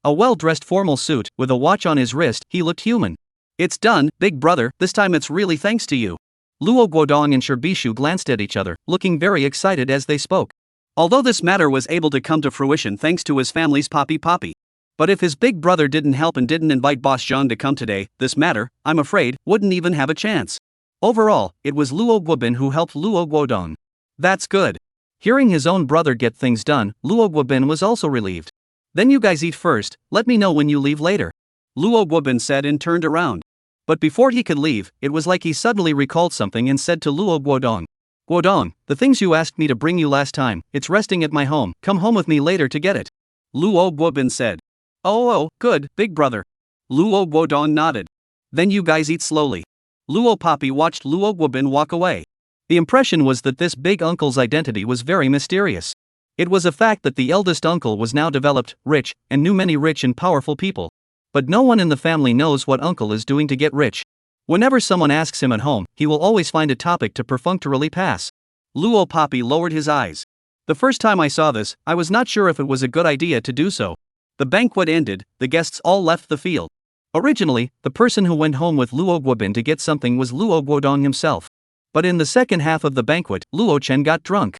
A well-dressed formal suit, with a watch on his wrist, he looked human. "It's done, big brother, this time it's really thanks to you." Luo Guodong and Sherbishu glanced at each other, looking very excited as they spoke. Although this matter was able to come to fruition thanks to his family's Papi. But if his big brother didn't help and didn't invite Boss Zhang to come today, this matter, I'm afraid, wouldn't even have a chance. Overall, it was Luo Guobin who helped Luo Guodong. That's good. Hearing his own brother get things done, Luo Guobin was also relieved. "Then you guys eat first, let me know when you leave later," Luo Guobin said and turned around. But before he could leave, it was like he suddenly recalled something and said to Luo Guodong. "Guodong, the things you asked me to bring you last time, it's resting at my home, come home with me later to get it." Luo Guobin said. Oh, good, big brother." Luo Guodong nodded. "Then you guys eat slowly." Luo Papi watched Luo Guobin walk away. The impression was that this big uncle's identity was very mysterious. It was a fact that the eldest uncle was now developed, rich, and knew many rich and powerful people. But no one in the family knows what uncle is doing to get rich. Whenever someone asks him at home, he will always find a topic to perfunctorily pass. Luo Papi lowered his eyes. "The first time I saw this, I was not sure if it was a good idea to do so." The banquet ended, the guests all left the field. Originally, the person who went home with Luo Guobin to get something was Luo Guodong himself. But in the second half of the banquet, Luo Chen got drunk.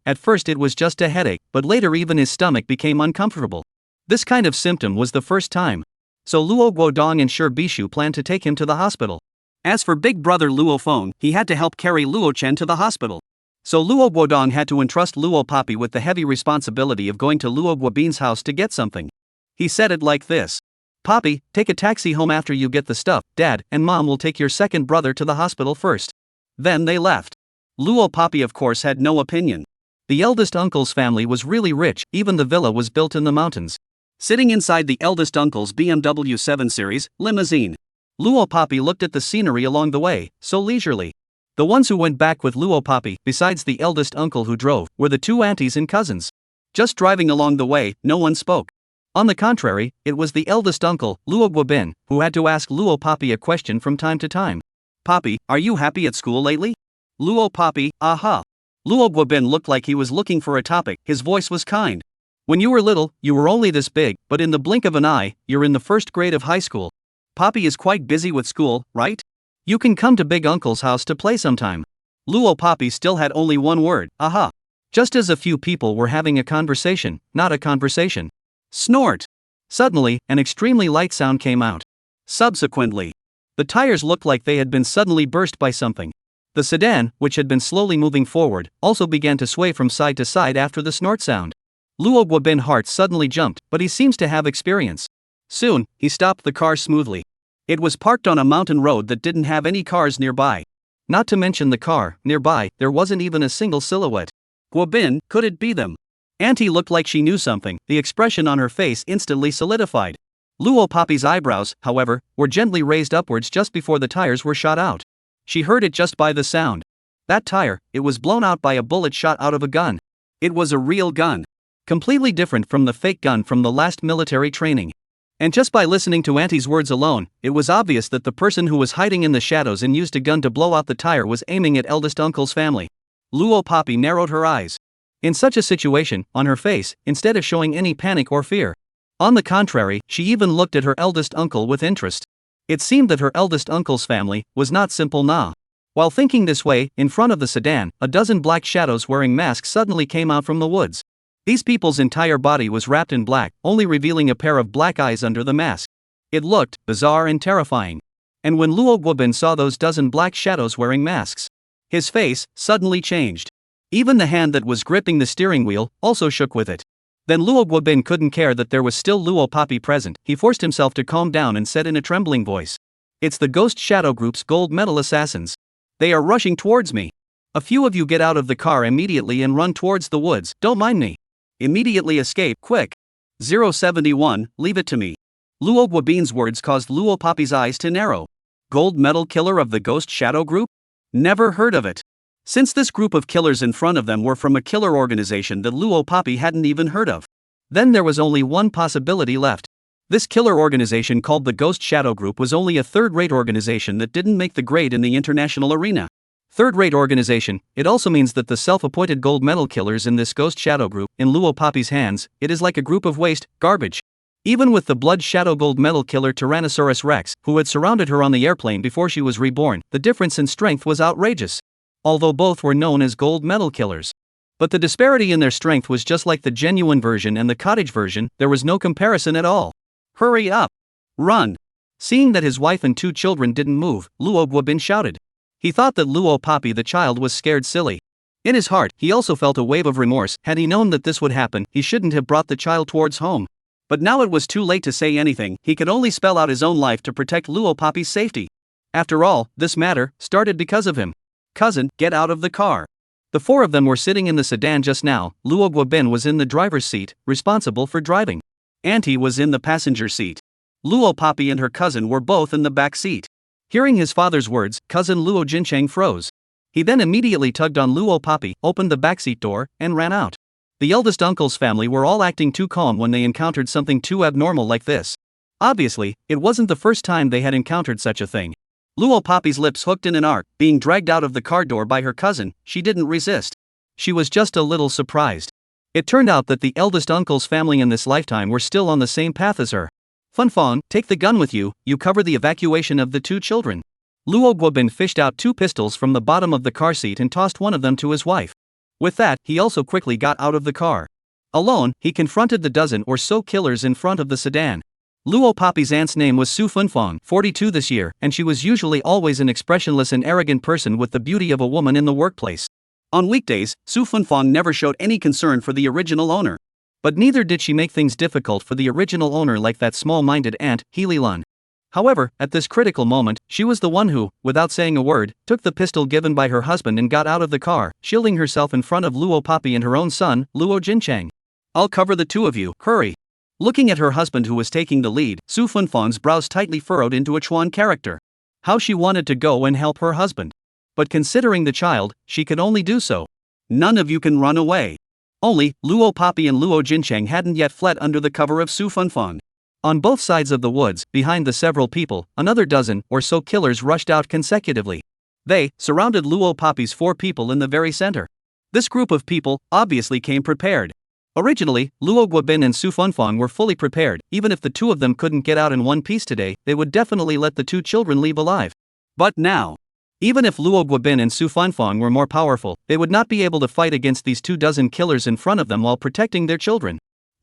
At first it was just a headache, but later even his stomach became uncomfortable. This kind of symptom was the first time. So Luo Guodong and Sherbishu planned to take him to the hospital. As for big brother Luo Feng, he had to help carry Luo Chen to the hospital. So Luo Guodong had to entrust Luo Papi with the heavy responsibility of going to Luo Guobin's house to get something. He said it like this. "Papi, take a taxi home after you get the stuff, Dad and Mom will take your second brother to the hospital first." Then they left. Luo Papi of course had no opinion. The eldest uncle's family was really rich, even the villa was built in the mountains. Sitting inside the eldest uncle's BMW 7 Series limousine, Luo Papi looked at the scenery along the way, so leisurely. The ones who went back with Luo Papi, besides the eldest uncle who drove, were the two aunties and cousins. Just driving along the way, no one spoke. On the contrary, it was the eldest uncle, Luo Guobin, who had to ask Luo Papi a question from time to time. "Papi, are you happy at school lately?" Luo Papi, aha. Luo Guobin looked like he was looking for a topic, his voice was kind. "When you were little, you were only this big, but in the blink of an eye, you're in the first grade of high school. Papi is quite busy with school, right? You can come to big uncle's house to play sometime." Luo Papi still had only one word, aha. Just as a few people were having a conversation, not a conversation. Snort! Suddenly, an extremely light sound came out. Subsequently, the tires looked like they had been suddenly burst by something. The sedan, which had been slowly moving forward, also began to sway from side to side after the snort sound. Luo Guobin's heart suddenly jumped, but he seems to have experience. Soon, he stopped the car smoothly. It was parked on a mountain road that didn't have any cars nearby. Not to mention the car, nearby, there wasn't even a single silhouette. Guobin, could it be them? Auntie looked like she knew something, the expression on her face instantly solidified. Luo Poppy's eyebrows, however, were gently raised upwards just before the tires were shot out. She heard it just by the sound. That tire, it was blown out by a bullet shot out of a gun. It was a real gun. Completely different from the fake gun from the last military training. And just by listening to Auntie's words alone, it was obvious that the person who was hiding in the shadows and used a gun to blow out the tire was aiming at eldest uncle's family. Luo Poppy narrowed her eyes. In such a situation, on her face, instead of showing any panic or fear. On the contrary, she even looked at her eldest uncle with interest. It seemed that her eldest uncle's family was not simple nah. While thinking this way, in front of the sedan, a dozen black shadows wearing masks suddenly came out from the woods. These people's entire body was wrapped in black, only revealing a pair of black eyes under the mask. It looked bizarre and terrifying. And when Luo Guobin saw those dozen black shadows wearing masks, his face suddenly changed. Even the hand that was gripping the steering wheel also shook with it. Then Luo Guobin couldn't care that there was still Luo Poppy present. He forced himself to calm down and said in a trembling voice, "It's the Ghost Shadow Group's gold medal assassins. They are rushing towards me. A few of you get out of the car immediately and run towards the woods, don't mind me. Immediately escape, quick. 071, leave it to me." Luo Guobin's words caused Luo Poppy's eyes to narrow. Gold medal killer of the Ghost Shadow Group? Never heard of it. Since this group of killers in front of them were from a killer organization that Luo Poppy hadn't even heard of. Then there was only one possibility left. This killer organization called the Ghost Shadow Group was only a third-rate organization that didn't make the grade in the international arena. Third-rate organization, it also means that the self-appointed gold medal killers in this Ghost Shadow Group, in Luo Poppy's hands, it is like a group of waste, garbage. Even with the Blood Shadow gold medal killer Tyrannosaurus Rex, who had surrounded her on the airplane before she was reborn, the difference in strength was outrageous. Although both were known as gold medal killers. But the disparity in their strength was just like the genuine version and the cottage version, there was no comparison at all. Hurry up! Run! Seeing that his wife and two children didn't move, Luo Guobin shouted. He thought that Luo Poppy the child was scared silly. In his heart, he also felt a wave of remorse. Had he known that this would happen, he shouldn't have brought the child towards home. But now it was too late to say anything, he could only spell out his own life to protect Luo Poppy's safety. After all, this matter started because of him. Cousin, get out of the car. The four of them were sitting in the sedan just now. Luo Guobin was in the driver's seat, responsible for driving. Auntie was in the passenger seat. Luo Poppy and her cousin were both in the back seat. Hearing his father's words, cousin Luo Jincheng froze. He then immediately tugged on Luo Poppy, opened the backseat door, and ran out. The eldest uncle's family were all acting too calm when they encountered something too abnormal like this. Obviously, it wasn't the first time they had encountered such a thing. Luo Poppy's lips hooked in an arc, being dragged out of the car door by her cousin. She didn't resist. She was just a little surprised. It turned out that the eldest uncle's family in this lifetime were still on the same path as her. Funfang, take the gun with you, you cover the evacuation of the two children. Luo Guobin fished out two pistols from the bottom of the car seat and tossed one of them to his wife. With that, he also quickly got out of the car. Alone, he confronted the dozen or so killers in front of the sedan. Luo Poppy's aunt's name was Su Funfang, 42 this year, and she was usually always an expressionless and arrogant person with the beauty of a woman in the workplace. On weekdays, Su Funfang never showed any concern for the original owner. But neither did she make things difficult for the original owner like that small-minded aunt, Healy Lun. However, at this critical moment, she was the one who, without saying a word, took the pistol given by her husband and got out of the car, shielding herself in front of Luo Poppy and her own son, Luo Jincheng. "I'll cover the two of you, hurry." Looking at her husband who was taking the lead, Su Funfang's brows tightly furrowed into a Chuan character. How she wanted to go and help her husband. But considering the child, she could only do so. "None of you can run away." Only, Luo Poppy and Luo Jincheng hadn't yet fled under the cover of Su Funfang. On both sides of the woods, behind the several people, another dozen or so killers rushed out consecutively. They surrounded Luo Poppy's four people in the very center. This group of people obviously came prepared. Originally, Luo Guobin and Su Funfang were fully prepared. Even if the two of them couldn't get out in one piece today, they would definitely let the two children leave alive. But now, even if Luo Guobin and Su Funfang were more powerful, they would not be able to fight against these 24 killers in front of them while protecting their children.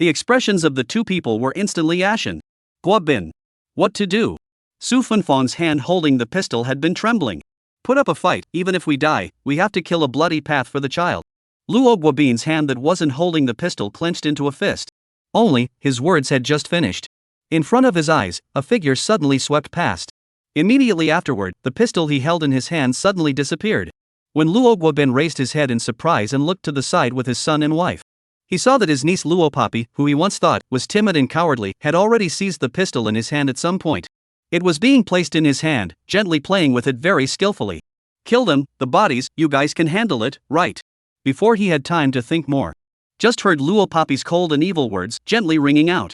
The expressions of the two people were instantly ashen. Guobin. What to do? Su Funfang's hand holding the pistol had been trembling. Put up a fight, even if we die, we have to kill a bloody path for the child. Luo Guobin's hand that wasn't holding the pistol clenched into a fist. Only, his words had just finished. In front of his eyes, a figure suddenly swept past. Immediately afterward, the pistol he held in his hand suddenly disappeared. When Luo Guobin raised his head in surprise and looked to the side with his son and wife, he saw that his niece Luo Papi, who he once thought was timid and cowardly, had already seized the pistol in his hand at some point. It was being placed in his hand, gently playing with it very skillfully. Kill them, the bodies, you guys can handle it, right? Before he had time to think more, just heard Luo Papi's cold and evil words gently ringing out.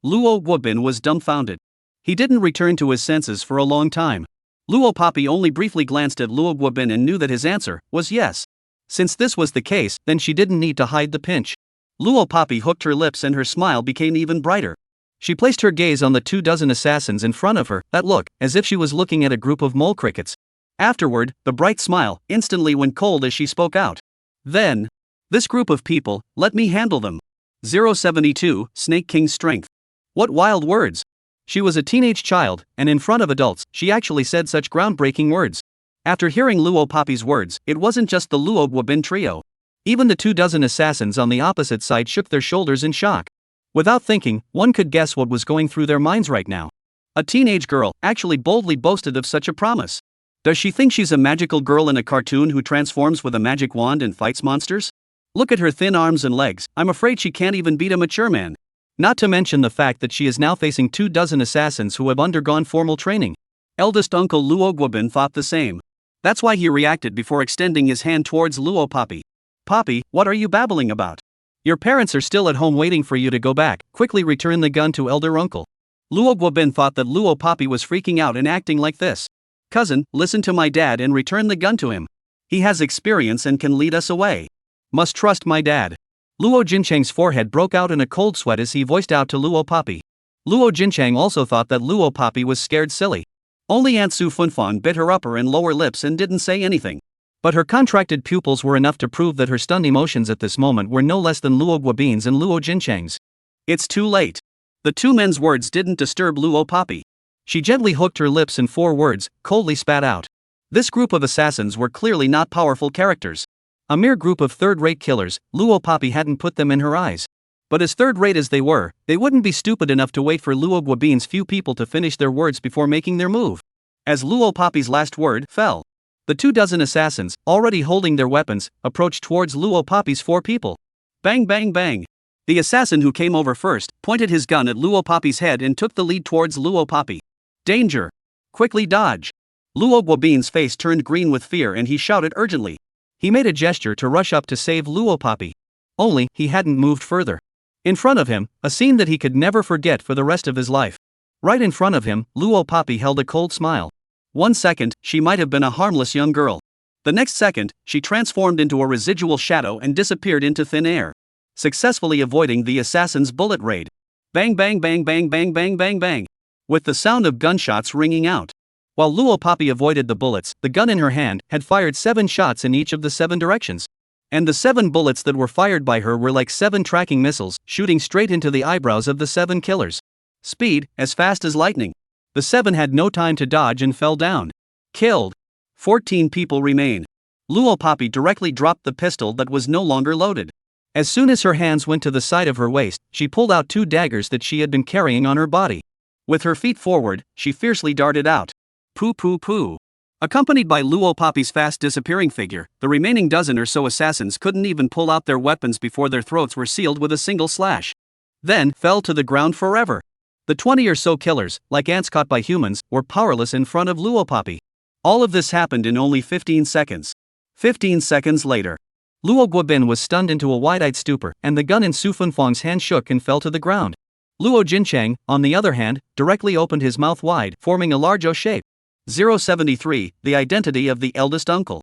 Luo Guobin was dumbfounded. He didn't return to his senses for a long time. Luo Papi only briefly glanced at Luo Guobin and knew that his answer was yes. Since this was the case, then she didn't need to hide the pinch. Luo Papi hooked her lips and her smile became even brighter. She placed her gaze on the 24 assassins in front of her, that look, as if she was looking at a group of mole crickets. Afterward, the bright smile instantly went cold as she spoke out. Then, this group of people, let me handle them. 072, Snake King's strength. What wild words! She was a teenage child, and in front of adults, she actually said such groundbreaking words. After hearing Luo Papi's words, it wasn't just the Luo Guobin trio. Even the 24 assassins on the opposite side shook their shoulders in shock. Without thinking, one could guess what was going through their minds right now. A teenage girl actually boldly boasted of such a promise. Does she think she's a magical girl in a cartoon who transforms with a magic wand and fights monsters? Look at her thin arms and legs, I'm afraid she can't even beat a mature man. Not to mention the fact that she is now facing 24 assassins who have undergone formal training. Eldest uncle Luo Guobin thought the same. That's why he reacted before extending his hand towards Luo Papi. Papi, what are you babbling about? Your parents are still at home waiting for you to go back, quickly return the gun to elder uncle. Luo Guobin thought that Luo Papi was freaking out and acting like this. Cousin, listen to my dad and return the gun to him. He has experience and can lead us away. Must trust my dad. Luo Jinchang's forehead broke out in a cold sweat as he voiced out to Luo Papi. Luo Jinchang also thought that Luo Papi was scared silly. Only Aunt Su Funfang bit her upper and lower lips and didn't say anything. But her contracted pupils were enough to prove that her stunned emotions at this moment were no less than Luo Guobin's and Luo Jinchang's. It's too late. The two men's words didn't disturb Luo Papi. She gently hooked her lips and 4 words, coldly spat out. This group of assassins were clearly not powerful characters. A mere group of third-rate killers, Luo Papi hadn't put them in her eyes. But as third-rate as they were, they wouldn't be stupid enough to wait for Luo Guobin's few people to finish their words before making their move. As Luo Papi's last word fell, the 24 assassins, already holding their weapons, approached towards Luo Papi's 4 people. Bang bang bang. The assassin who came over first, pointed his gun at Luo Papi's head and took the lead towards Luo Papi. Danger! Quickly dodge! Luo Guobin's face turned green with fear and he shouted urgently. He made a gesture to rush up to save Luo Papi. Only, he hadn't moved further. In front of him, a scene that he could never forget for the rest of his life. Right in front of him, Luo Papi held a cold smile. 1 second, she might have been a harmless young girl. The next second, she transformed into a residual shadow and disappeared into thin air, successfully avoiding the assassin's bullet raid. Bang bang bang bang bang bang bang bang. With the sound of gunshots ringing out. While Luo Papi avoided the bullets, the gun in her hand had fired 7 shots in each of the 7 directions. And the 7 bullets that were fired by her were like 7 tracking missiles, shooting straight into the eyebrows of the 7 killers. Speed, as fast as lightning. The 7 had no time to dodge and fell down. Killed. 14 people remain. Luo Papi directly dropped the pistol that was no longer loaded. As soon as her hands went to the side of her waist, she pulled out 2 daggers that she had been carrying on her body. With her feet forward, she fiercely darted out. Poo poo poo. Accompanied by Luo Papi's fast disappearing figure, the remaining dozen or so assassins couldn't even pull out their weapons before their throats were sealed with a single slash. Then, fell to the ground forever. The 20 or so killers, like ants caught by humans, were powerless in front of Luo Papi. All of this happened in only 15 seconds. 15 seconds later, Luo Guobin was stunned into a wide-eyed stupor, and the gun in Su Funfang's hand shook and fell to the ground. Luo Jinchang, on the other hand, directly opened his mouth wide, forming a large O shape. 073, the identity of the eldest uncle.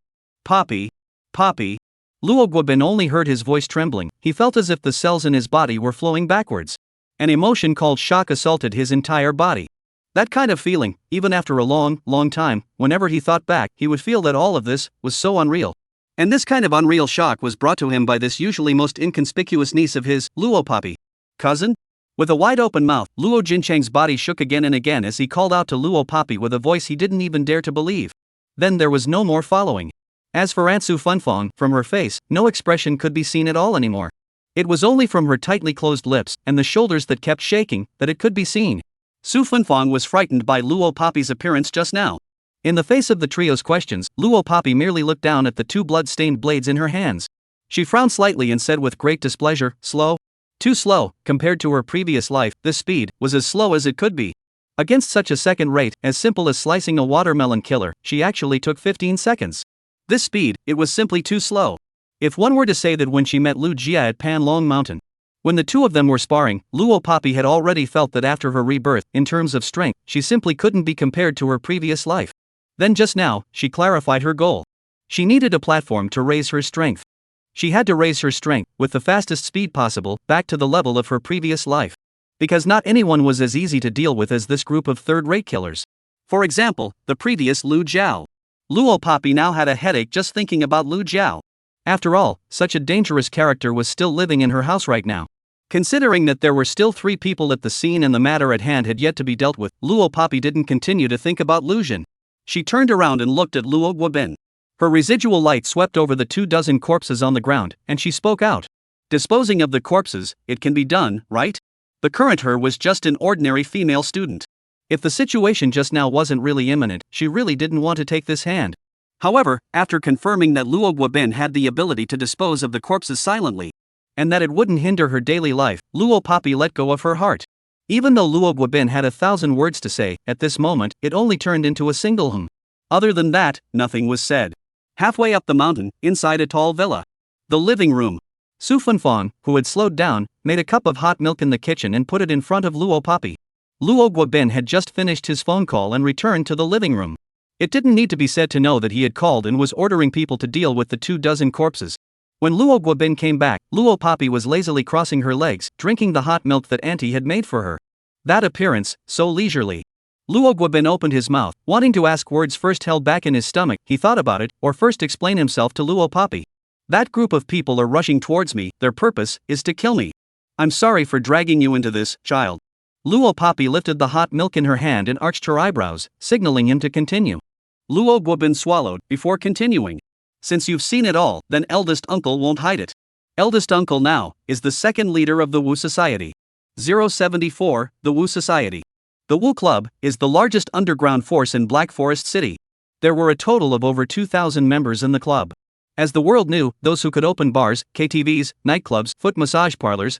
Papi. Papi. Luo Guobin only heard his voice trembling. He felt as if the cells in his body were flowing backwards. An emotion called shock assaulted his entire body. That kind of feeling, even after a long, long time, whenever he thought back, he would feel that all of this was so unreal. And this kind of unreal shock was brought to him by this usually most inconspicuous niece of his, Luo Papi. Cousin? With a wide-open mouth, Luo Jinchang's body shook again and again as he called out to Luo Papi with a voice he didn't even dare to believe. Then there was no more following. As for Aunt Su Funfong, from her face, no expression could be seen at all anymore. It was only from her tightly closed lips and the shoulders that kept shaking that it could be seen. Su Funfong was frightened by Luo Papi's appearance just now. In the face of the trio's questions, Luo Papi merely looked down at the two blood-stained blades in her hands. She frowned slightly and said with great displeasure, "Slow? Too slow." Compared to her previous life, this speed was as slow as it could be. Against such a second rate, as simple as slicing a watermelon killer, she actually took 15 seconds. This speed, it was simply too slow. If one were to say that when she met Lu Jia at Pan Long Mountain, when the two of them were sparring, Luo Papi had already felt that after her rebirth, in terms of strength, she simply couldn't be compared to her previous life. Then just now, she clarified her goal. She needed a platform to raise her strength. She had to raise her strength, with the fastest speed possible, back to the level of her previous life. Because not anyone was as easy to deal with as this group of third-rate killers. For example, the previous Lu Jiao. Luo Papi now had a headache just thinking about Lu Jiao. After all, such a dangerous character was still living in her house right now. Considering that there were still 3 people at the scene and the matter at hand had yet to be dealt with, Luo Papi didn't continue to think about Lu Jin. She turned around and looked at Luo Guobin. Her residual light swept over the 24 corpses on the ground, and she spoke out. Disposing of the corpses, it can be done, right? The current her was just an ordinary female student. If the situation just now wasn't really imminent, she really didn't want to take this hand. However, after confirming that Luo Guobin had the ability to dispose of the corpses silently, and that it wouldn't hinder her daily life, Luo Papi let go of her heart. Even though Luo Guobin had 1,000 words to say, at this moment, it only turned into a single hum. Other than that, nothing was said. Halfway up the mountain, inside a tall villa. The living room. Su Funfong, who had slowed down, made a cup of hot milk in the kitchen and put it in front of Luo Papi. Luo Guobin had just finished his phone call and returned to the living room. It didn't need to be said to know that he had called and was ordering people to deal with the 24 corpses. When Luo Guobin came back, Luo Papi was lazily crossing her legs, drinking the hot milk that Auntie had made for her. That appearance, so leisurely. Luo Guobin opened his mouth, wanting to ask words first held back in his stomach. He thought about it, or first explain himself to Luo Papi. That group of people are rushing towards me, their purpose is to kill me. I'm sorry for dragging you into this, child. Luo Papi lifted the hot milk in her hand and arched her eyebrows, signaling him to continue. Luo Guobin swallowed, before continuing. Since you've seen it all, then eldest uncle won't hide it. Eldest uncle now, is the second leader of the Wu Society. 074, the Wu Society. The Wu Club, is the largest underground force in Black Forest City. There were a total of over 2,000 members in the club. As the world knew, those who could open bars, KTVs, nightclubs, foot massage parlors,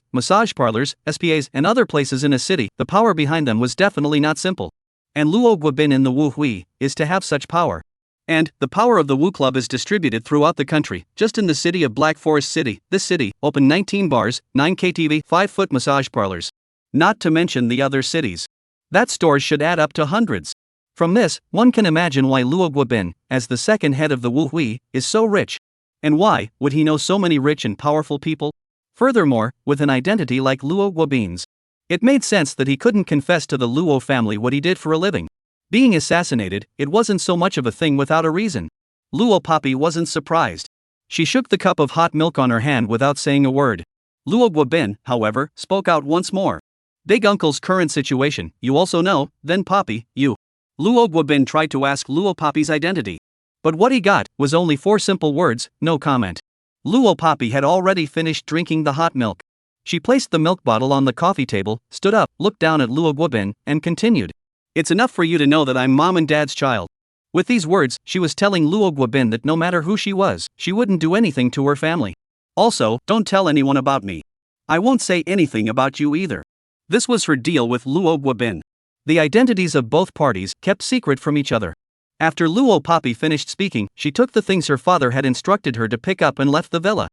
SPAs, and other places in a city, the power behind them was definitely not simple. And Luo Guobin in the Wu Hui, is to have such power. And, the power of the Wu Club is distributed throughout the country. Just in the city of Black Forest City, this city opened 19 bars, 9 KTV, 5 foot massage parlors. Not to mention the other cities. That stores should add up to hundreds. From this, one can imagine why Luo Guobin, as the second head of the Wu Hui, is so rich. And why would he know so many rich and powerful people? Furthermore, with an identity like Luo Guobin's, it made sense that he couldn't confess to the Luo family what he did for a living. Being assassinated, it wasn't so much of a thing without a reason. Luo Papi wasn't surprised. She shook the cup of hot milk on her hand without saying a word. Luo Guobin, however, spoke out once more. Big Uncle's current situation, you also know, then Papi, you. Luo Guobin tried to ask Luo Papi's identity. But what he got was only 4 simple words, no comment. Luo Papi had already finished drinking the hot milk. She placed the milk bottle on the coffee table, stood up, looked down at Luo Guobin, and continued. It's enough for you to know that I'm mom and dad's child. With these words, she was telling Luo Guobin that no matter who she was, she wouldn't do anything to her family. Also, don't tell anyone about me. I won't say anything about you either. This was her deal with Luo Guobin. The identities of both parties kept secret from each other. After Luo Papi finished speaking, she took the things her father had instructed her to pick up and left the villa.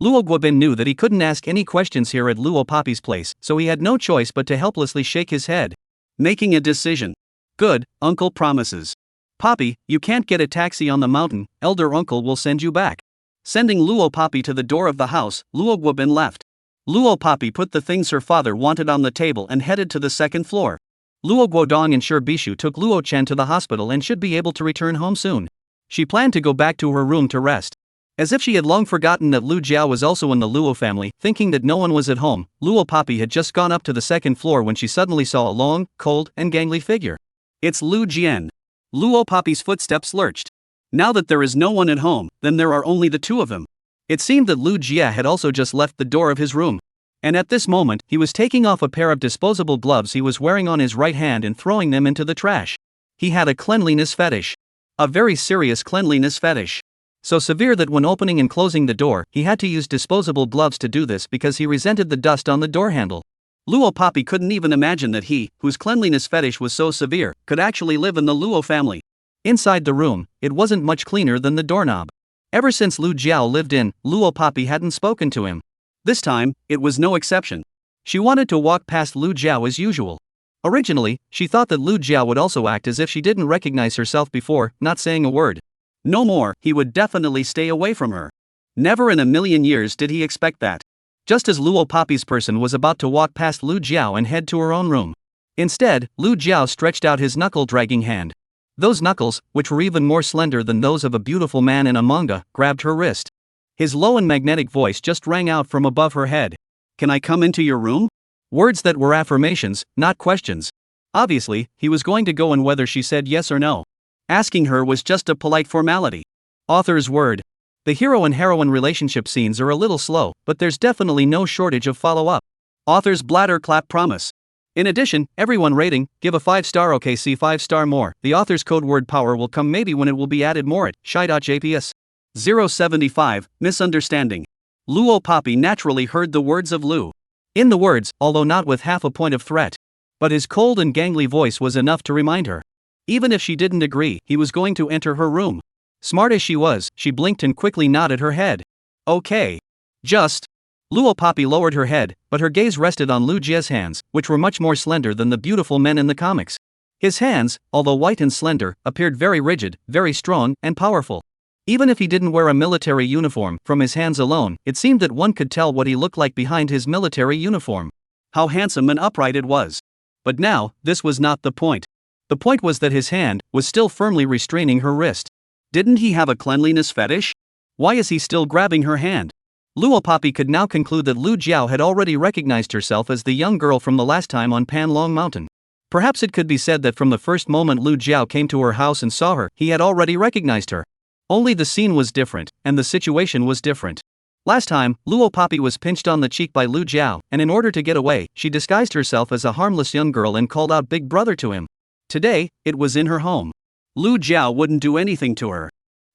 Luo Guobin knew that he couldn't ask any questions here at Luo Papi's place, so he had no choice but to helplessly shake his head. Making a decision. Good, uncle promises. Papi, you can't get a taxi on the mountain, elder uncle will send you back. Sending Luo Papi to the door of the house, Luo Guobin left. Luo Papi put the things her father wanted on the table and headed to the 2nd floor. Luo Guodong and Shi Bishu took Luo Chen to the hospital and should be able to return home soon. She planned to go back to her room to rest. As if she had long forgotten that Lu Jiao was also in the Luo family, thinking that no one was at home, Luo Poppy had just gone up to the second floor when she suddenly saw a long, cold, and gangly figure. It's Lu Jian. Luo Poppy's footsteps lurched. Now that there is no one at home, then there are only the two of them. It seemed that Lu Jia had also just left the door of his room. And at this moment, he was taking off a pair of disposable gloves he was wearing on his right hand and throwing them into the trash. He had a cleanliness fetish. A very serious cleanliness fetish. So severe that when opening and closing the door, he had to use disposable gloves to do this because he resented the dust on the door handle. Luo Poppy couldn't even imagine that he, whose cleanliness fetish was so severe, could actually live in the Luo family. Inside the room, it wasn't much cleaner than the doorknob. Ever since Lu Jiao lived in, Luo Poppy hadn't spoken to him. This time, it was no exception. She wanted to walk past Lu Jiao as usual. Originally, she thought that Lu Jiao would also act as if she didn't recognize herself before, not saying a word. No more, he would definitely stay away from her. Never in a million years did he expect that. Just as Luo Poppy's person was about to walk past Lu Jiao and head to her own room. Instead, Lu Jiao stretched out his knuckle-dragging hand. Those knuckles, which were even more slender than those of a beautiful man in a manga, grabbed her wrist. His low and magnetic voice just rang out from above her head. "Can I come into your room?" Words that were affirmations, not questions. Obviously, he was going to go in whether she said yes or no. Asking her was just a polite formality. Author's word. The hero and heroine relationship scenes are a little slow, but there's definitely no shortage of follow-up. Author's bladder clap promise. In addition, everyone rating, give a 5-star OKC 5-star more. The author's code word power will come maybe when it will be added more at shy.jps. 075, misunderstanding. Luo Poppy naturally heard the words of Lu. In the words, although not with half a point of threat. But his cold and gangly voice was enough to remind her. Even if she didn't agree, he was going to enter her room. Smart as she was, she blinked and quickly nodded her head. Okay. Just. Luo Poppy lowered her head, but her gaze rested on Lu Jia's hands, which were much more slender than the beautiful men in the comics. His hands, although white and slender, appeared very rigid, very strong, and powerful. Even if he didn't wear a military uniform, from his hands alone, it seemed that one could tell what he looked like behind his military uniform. How handsome and upright it was. But now, this was not the point. The point was that his hand was still firmly restraining her wrist. Didn't he have a cleanliness fetish? Why is he still grabbing her hand? Luo Poppy could now conclude that Lu Jiao had already recognized herself as the young girl from the last time on Panlong Mountain. Perhaps it could be said that from the first moment Lu Jiao came to her house and saw her, he had already recognized her. Only the scene was different, and the situation was different. Last time, Luo Poppy was pinched on the cheek by Lu Jiao, and in order to get away, she disguised herself as a harmless young girl and called out Big Brother to him. Today, it was in her home. Lu Jiao wouldn't do anything to her.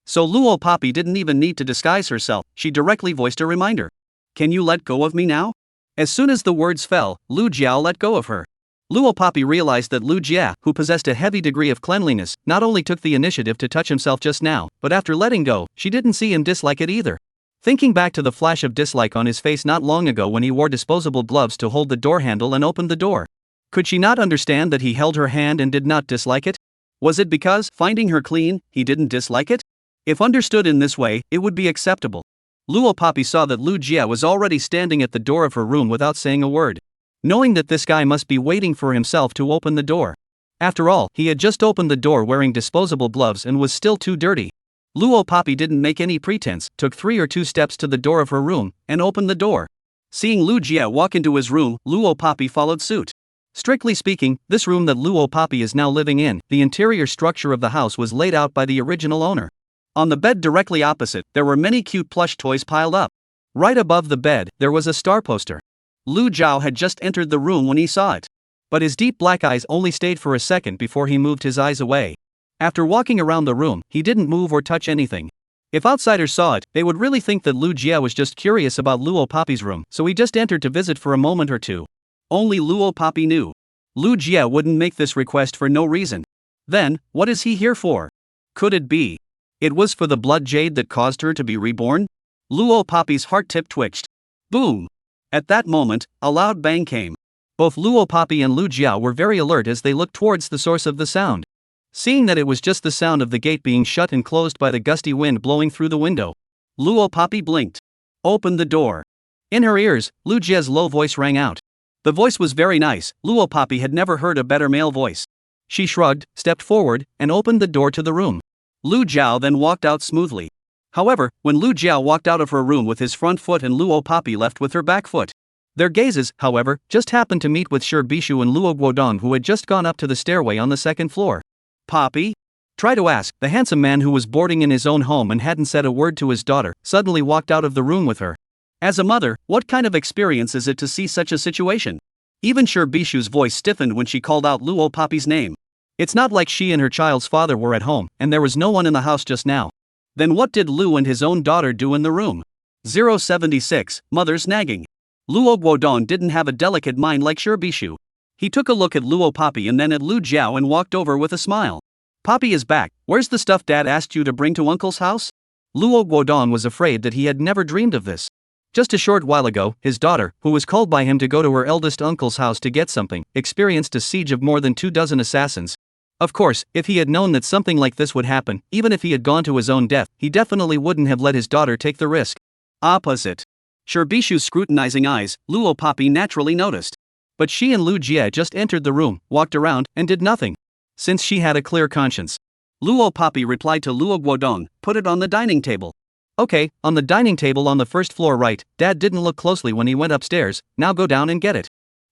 So Luo Poppy didn't even need to disguise herself, she directly voiced a reminder. "Can you let go of me now?" As soon as the words fell, Lu Jiao let go of her. Luo Poppy realized that Lu Jia, who possessed a heavy degree of cleanliness, not only took the initiative to touch himself just now, but after letting go, she didn't see him dislike it either. Thinking back to the flash of dislike on his face not long ago when he wore disposable gloves to hold the door handle and opened the door. Could she not understand that he held her hand and did not dislike it? Was it because, finding her clean, he didn't dislike it? If understood in this way, it would be acceptable. Luo Poppy saw that Lu Jia was already standing at the door of her room without saying a word. Knowing that this guy must be waiting for himself to open the door. After all, he had just opened the door wearing disposable gloves and was still too dirty. Luo Poppy didn't make any pretense, took 3 or 2 steps to the door of her room, and opened the door. Seeing Lu Jia walk into his room, Luo Poppy followed suit. Strictly speaking, this room that Luo Poppy is now living in, the interior structure of the house was laid out by the original owner. On the bed directly opposite, there were many cute plush toys piled up. Right above the bed, there was a star poster. Lu Jiao had just entered the room when he saw it. But his deep black eyes only stayed for a second before he moved his eyes away. After walking around the room, he didn't move or touch anything. If outsiders saw it, they would really think that Lu Jia was just curious about Luo Poppy's room, so he just entered to visit for a moment or two. Only Luo Poppy knew. Lu Jia wouldn't make this request for no reason. Then, what is he here for? Could it be? It was for the blood jade that caused her to be reborn? Luo Poppy's heart tip twitched. Boom! At that moment, a loud bang came. Both Luo Poppy and Lu Jiao were very alert as they looked towards the source of the sound. Seeing that it was just the sound of the gate being shut and closed by the gusty wind blowing through the window, Luo Poppy blinked. Open the door. In her ears, Lu Jia's low voice rang out. The voice was very nice. Luo Poppy had never heard a better male voice. She shrugged, stepped forward, and opened the door to the room. Lu Jiao then walked out smoothly. However, when Lu Jiao walked out of her room with his front foot and Luo Papi left with her back foot, their gazes, however, just happened to meet with Shi Bishu and Luo Guodong, who had just gone up to the stairway on the second floor. Papi? Try to ask. The handsome man who was boarding in his own home and hadn't said a word to his daughter suddenly walked out of the room with her. As a mother, what kind of experience is it to see such a situation? Even Shi Bishu's voice stiffened when she called out Luo Papi's name. It's not like she and her child's father were at home, and there was no one in the house just now. Then what did Lu and his own daughter do in the room? 076, Mother's nagging. Luo Guodong didn't have a delicate mind like Shi Bishu. He took a look at Luo Papi and then at Lu Jiao and walked over with a smile. Papi is back. Where's the stuff Dad asked you to bring to Uncle's house? Luo Guodong was afraid that he had never dreamed of this. Just a short while ago, his daughter, who was called by him to go to her eldest uncle's house to get something, experienced a siege of more than 24 assassins. Of course, if he had known that something like this would happen, even if he had gone to his own death, he definitely wouldn't have let his daughter take the risk. Opposite. Shi Bishu's scrutinizing eyes, Luo Papi naturally noticed. But she and Lu Jie just entered the room, walked around, and did nothing. Since she had a clear conscience. Luo Papi replied to Luo Guodong, put it on the dining table. Okay, on the dining table on the first floor right. Dad didn't look closely when he went upstairs, now go down and get it.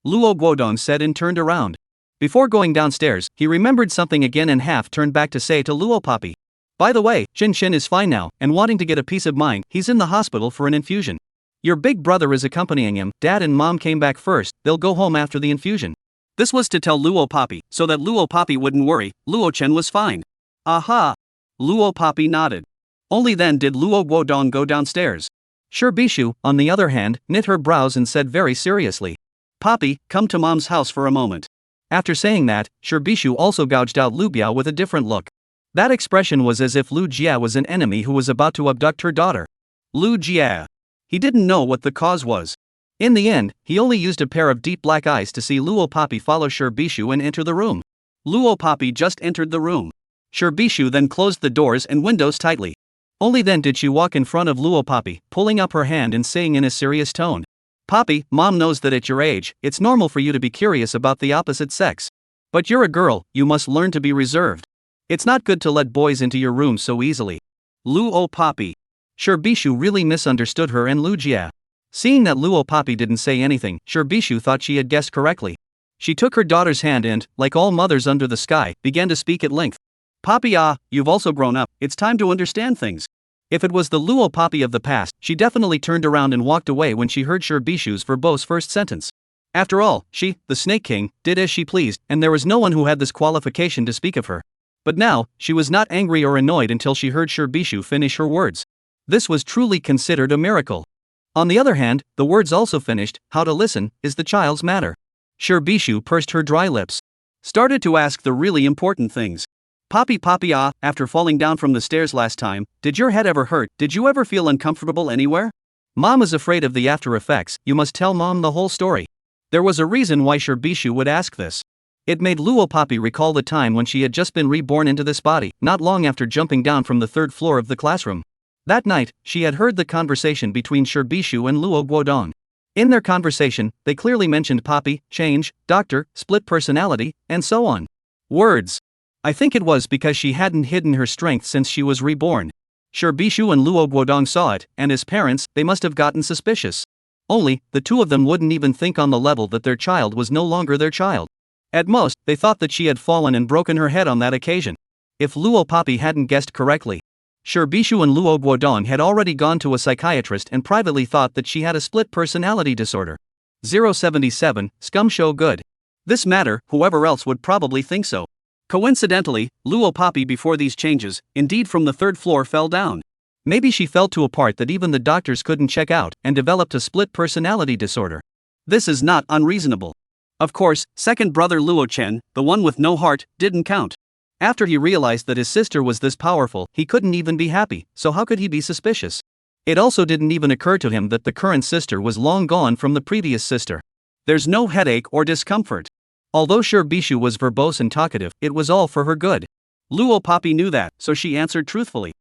Luo Guodong said and turned around. Before going downstairs, he remembered something again and half turned back to say to Luo Papi. By the way, Jin Shin is fine now, and wanting to get a peace of mind, he's in the hospital for an infusion. Your big brother is accompanying him. Dad and Mom came back first, they'll go home after the infusion. This was to tell Luo Papi, so that Luo Papi wouldn't worry, Luo Chen was fine. Aha! Luo Papi nodded. Only then did Luo Guodong go downstairs. Shi Bishu, on the other hand, knit her brows and said very seriously. Papi, come to Mom's house for a moment. After saying that, Shi Bishu also gouged out Lu Biao with a different look. That expression was as if Lu Jia was an enemy who was about to abduct her daughter. Lu Jia. He didn't know what the cause was. In the end, he only used a pair of deep black eyes to see Luo Papi follow Shi Bishu and enter the room. Luo Papi just entered the room. Shi Bishu then closed the doors and windows tightly. Only then did she walk in front of Luo Papi, pulling up her hand and saying in a serious tone. Papi, Mom knows that at your age, it's normal for you to be curious about the opposite sex. But you're a girl, you must learn to be reserved. It's not good to let boys into your room so easily. Luo Papi. Shi Bishu really misunderstood her and Lu Jia. Seeing that Luo Papi didn't say anything, Shi Bishu thought she had guessed correctly. She took her daughter's hand and, like all mothers under the sky, began to speak at length. Papi, you've also grown up, it's time to understand things. If it was the Luo Papi of the past, she definitely turned around and walked away when she heard Shi Bishu's verbose first sentence. After all, she, the Snake King, did as she pleased, and there was no one who had this qualification to speak of her. But now, she was not angry or annoyed until she heard Shi Bishu finish her words. This was truly considered a miracle. On the other hand, the words also finished, how to listen, is the child's matter. Shi Bishu pursed her dry lips. Started to ask the really important things. Papi, after falling down from the stairs last time, did your head ever hurt? Did you ever feel uncomfortable anywhere? Mom is afraid of the after effects, you must tell Mom the whole story. There was a reason why Shi Bishu would ask this. It made Luo Papi recall the time when she had just been reborn into this body, not long after jumping down from the third floor of the classroom. That night, she had heard the conversation between Shi Bishu and Luo Guodong. In their conversation, they clearly mentioned Papi, change, doctor, split personality, and so on. Words. I think it was because she hadn't hidden her strength since she was reborn. Shi Bishu and Luo Guodong saw it, and as parents, they must have gotten suspicious. Only, the two of them wouldn't even think on the level that their child was no longer their child. At most, they thought that she had fallen and broken her head on that occasion. If Luo Papi hadn't guessed correctly, Shi Bishu and Luo Guodong had already gone to a psychiatrist and privately thought that she had a split personality disorder. 077, Scum Show Good. This matter, whoever else would probably think so. Coincidentally, Luo Papi before these changes, indeed from the third floor fell down. Maybe she fell to a part that even the doctors couldn't check out, and developed a split personality disorder. This is not unreasonable. Of course, second brother Luo Chen, the one with no heart, didn't count. After he realized that his sister was this powerful, he couldn't even be happy, so how could he be suspicious? It also didn't even occur to him that the current sister was long gone from the previous sister. There's no headache or discomfort. Although Shi Bishu was verbose and talkative, it was all for her good. Luo Papi knew that, so she answered truthfully.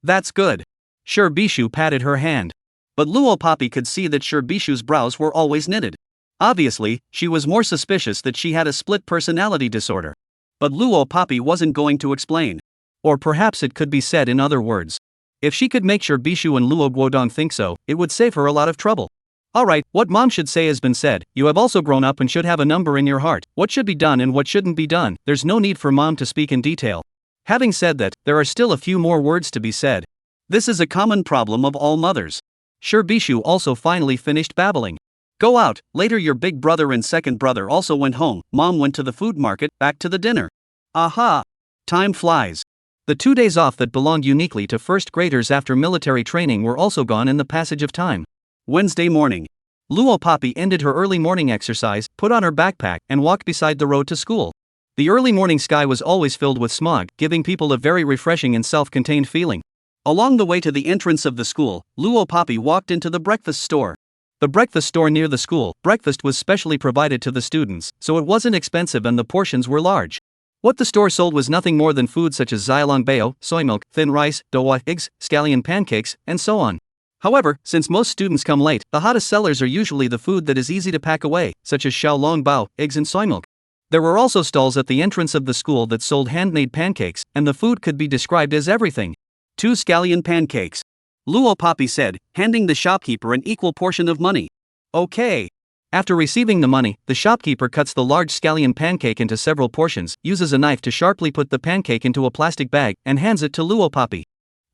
That's good. Shi Bishu patted her hand. But Luo Papi could see that Shi Bishu's brows were always knitted. Obviously, she was more suspicious that she had a split personality disorder. But Luo Papi wasn't going to explain. Or perhaps it could be said in other words. If she could make sure Bishu and Luo Guodong think so, it would save her a lot of trouble. Alright, what mom should say has been said. You have also grown up and should have a number in your heart. What should be done and what shouldn't be done. There's no need for mom to speak in detail. Having said that, there are still a few more words to be said. This is a common problem of all mothers. Sure, Bishu also finally finished babbling. Go out. Later your big brother and second brother also went home. Mom went to the food market, back to the dinner. Aha! Time flies. The 2 days off that belonged uniquely to first graders after military training were also gone in the passage of time. Wednesday morning. Luo Papi ended her early morning exercise, put on her backpack, and walked beside the road to school. The early morning sky was always filled with smog, giving people a very refreshing and self-contained feeling. Along the way to the entrance of the school, Luo Papi walked into the breakfast store. The breakfast store near the school, breakfast was specially provided to the students, so it wasn't expensive and the portions were large. What the store sold was nothing more than food such as xiaolong bao, soy milk, thin rice, douwa, eggs, scallion pancakes, and so on. However, since most students come late, the hottest sellers are usually the food that is easy to pack away, such as xiaolong bao, eggs and soy milk. There were also stalls at the entrance of the school that sold handmade pancakes, and the food could be described as everything. 2 scallion pancakes. Luo Papi said, handing the shopkeeper an equal portion of money. Okay. After receiving the money, the shopkeeper cuts the large scallion pancake into several portions, uses a knife to sharply put the pancake into a plastic bag, and hands it to Luo Papi.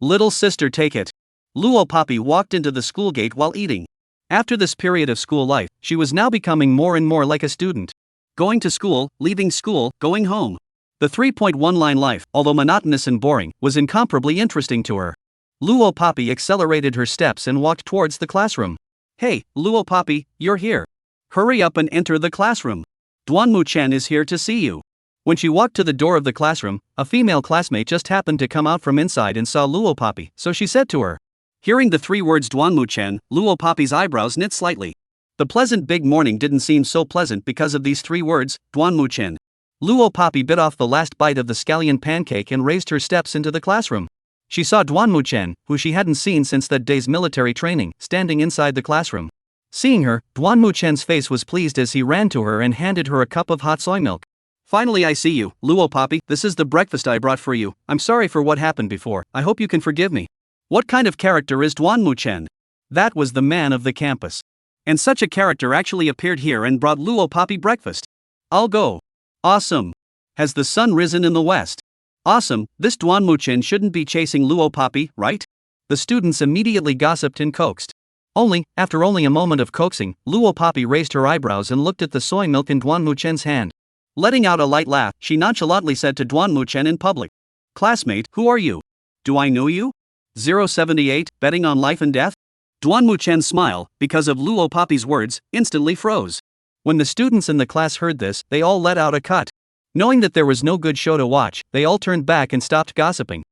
Little sister, take it. Luo Papi walked into the school gate while eating. After this period of school life, she was now becoming more and more like a student. Going to school, leaving school, going home. The 3.1-line life, although monotonous and boring, was incomparably interesting to her. Luo Papi accelerated her steps and walked towards the classroom. Hey, Luo Papi, you're here. Hurry up and enter the classroom. Duanmu Chen is here to see you. When she walked to the door of the classroom, a female classmate just happened to come out from inside and saw Luo Papi, so she said to her. Hearing the 3 words Duanmu Chen, Luo Papi's eyebrows knit slightly. The pleasant big morning didn't seem so pleasant because of these 3 words, Duanmu Chen. Luo Papi bit off the last bite of the scallion pancake and raised her steps into the classroom. She saw Duanmu Chen, who she hadn't seen since that day's military training, standing inside the classroom. Seeing her, Duanmu Chen's face was pleased as he ran to her and handed her a cup of hot soy milk. Finally I see you, Luo Papi, this is the breakfast I brought for you. I'm sorry for what happened before, I hope you can forgive me. What kind of character is Duanmu Chen? That was the man of the campus. And such a character actually appeared here and brought Luo Papi breakfast. I'll go. Awesome. Has the sun risen in the west? Awesome, this Duanmu Chen shouldn't be chasing Luo Papi, right? The students immediately gossiped and coaxed. After only a moment of coaxing, Luo Papi raised her eyebrows and looked at the soy milk in Duanmu Chen's hand. Letting out a light laugh, she nonchalantly said to Duanmu Chen in public. Classmate, who are you? Do I know you? 078, betting on life and death? Duanmu Chen's smile, because of Luo Papi's words, instantly froze. When the students in the class heard this, they all let out a cut. Knowing that there was no good show to watch, they all turned back and stopped gossiping.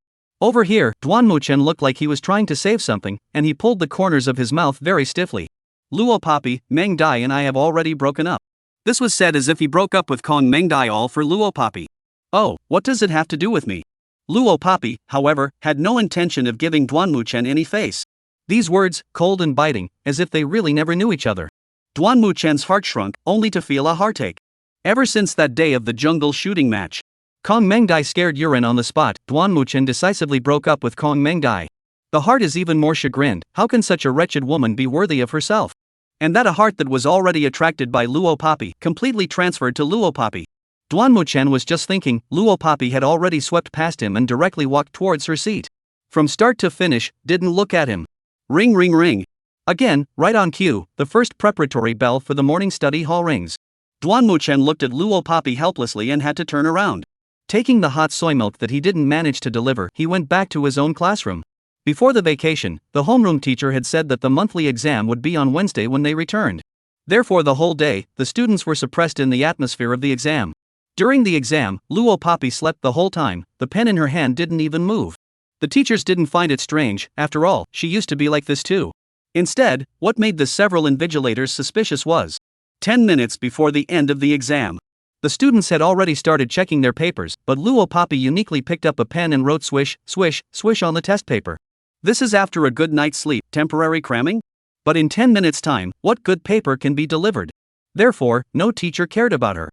Over here, Duanmu Chen looked like he was trying to save something, and he pulled the corners of his mouth very stiffly. Luo Papi, Meng Dai and I have already broken up. This was said as if he broke up with Kong Meng Dai all for Luo Papi. Oh, what does it have to do with me? Luo Papi, however, had no intention of giving Duanmu Chen any face. These words, cold and biting, as if they really never knew each other. Duanmu Chen's heart shrunk, only to feel a heartache. Ever since that day of the jungle shooting match, Kong Meng Dai scared urine on the spot. Duanmu Chen decisively broke up with Kong Meng Dai. The heart is even more chagrined. How can such a wretched woman be worthy of herself? And that a heart that was already attracted by Luo Papi completely transferred to Luo Papi. Duanmu Chen was just thinking. Luo Papi had already swept past him and directly walked towards her seat. From start to finish, didn't look at him. Ring ring ring. Again, right on cue, the first preparatory bell for the morning study hall rings. Duanmu Chen looked at Luo Papi helplessly and had to turn around. Taking the hot soy milk that he didn't manage to deliver, he went back to his own classroom. Before the vacation, the homeroom teacher had said that the monthly exam would be on Wednesday when they returned. Therefore the whole day, the students were suppressed in the atmosphere of the exam. During the exam, Luo Papi slept the whole time. The pen in her hand didn't even move. The teachers didn't find it strange, after all, she used to be like this too. Instead, what made the several invigilators suspicious was 10 minutes before the end of the exam. The students had already started checking their papers, but Luo Papi uniquely picked up a pen and wrote swish, swish, swish on the test paper. This is after a good night's sleep, temporary cramming? But in 10 minutes' time, what good paper can be delivered? Therefore, no teacher cared about her.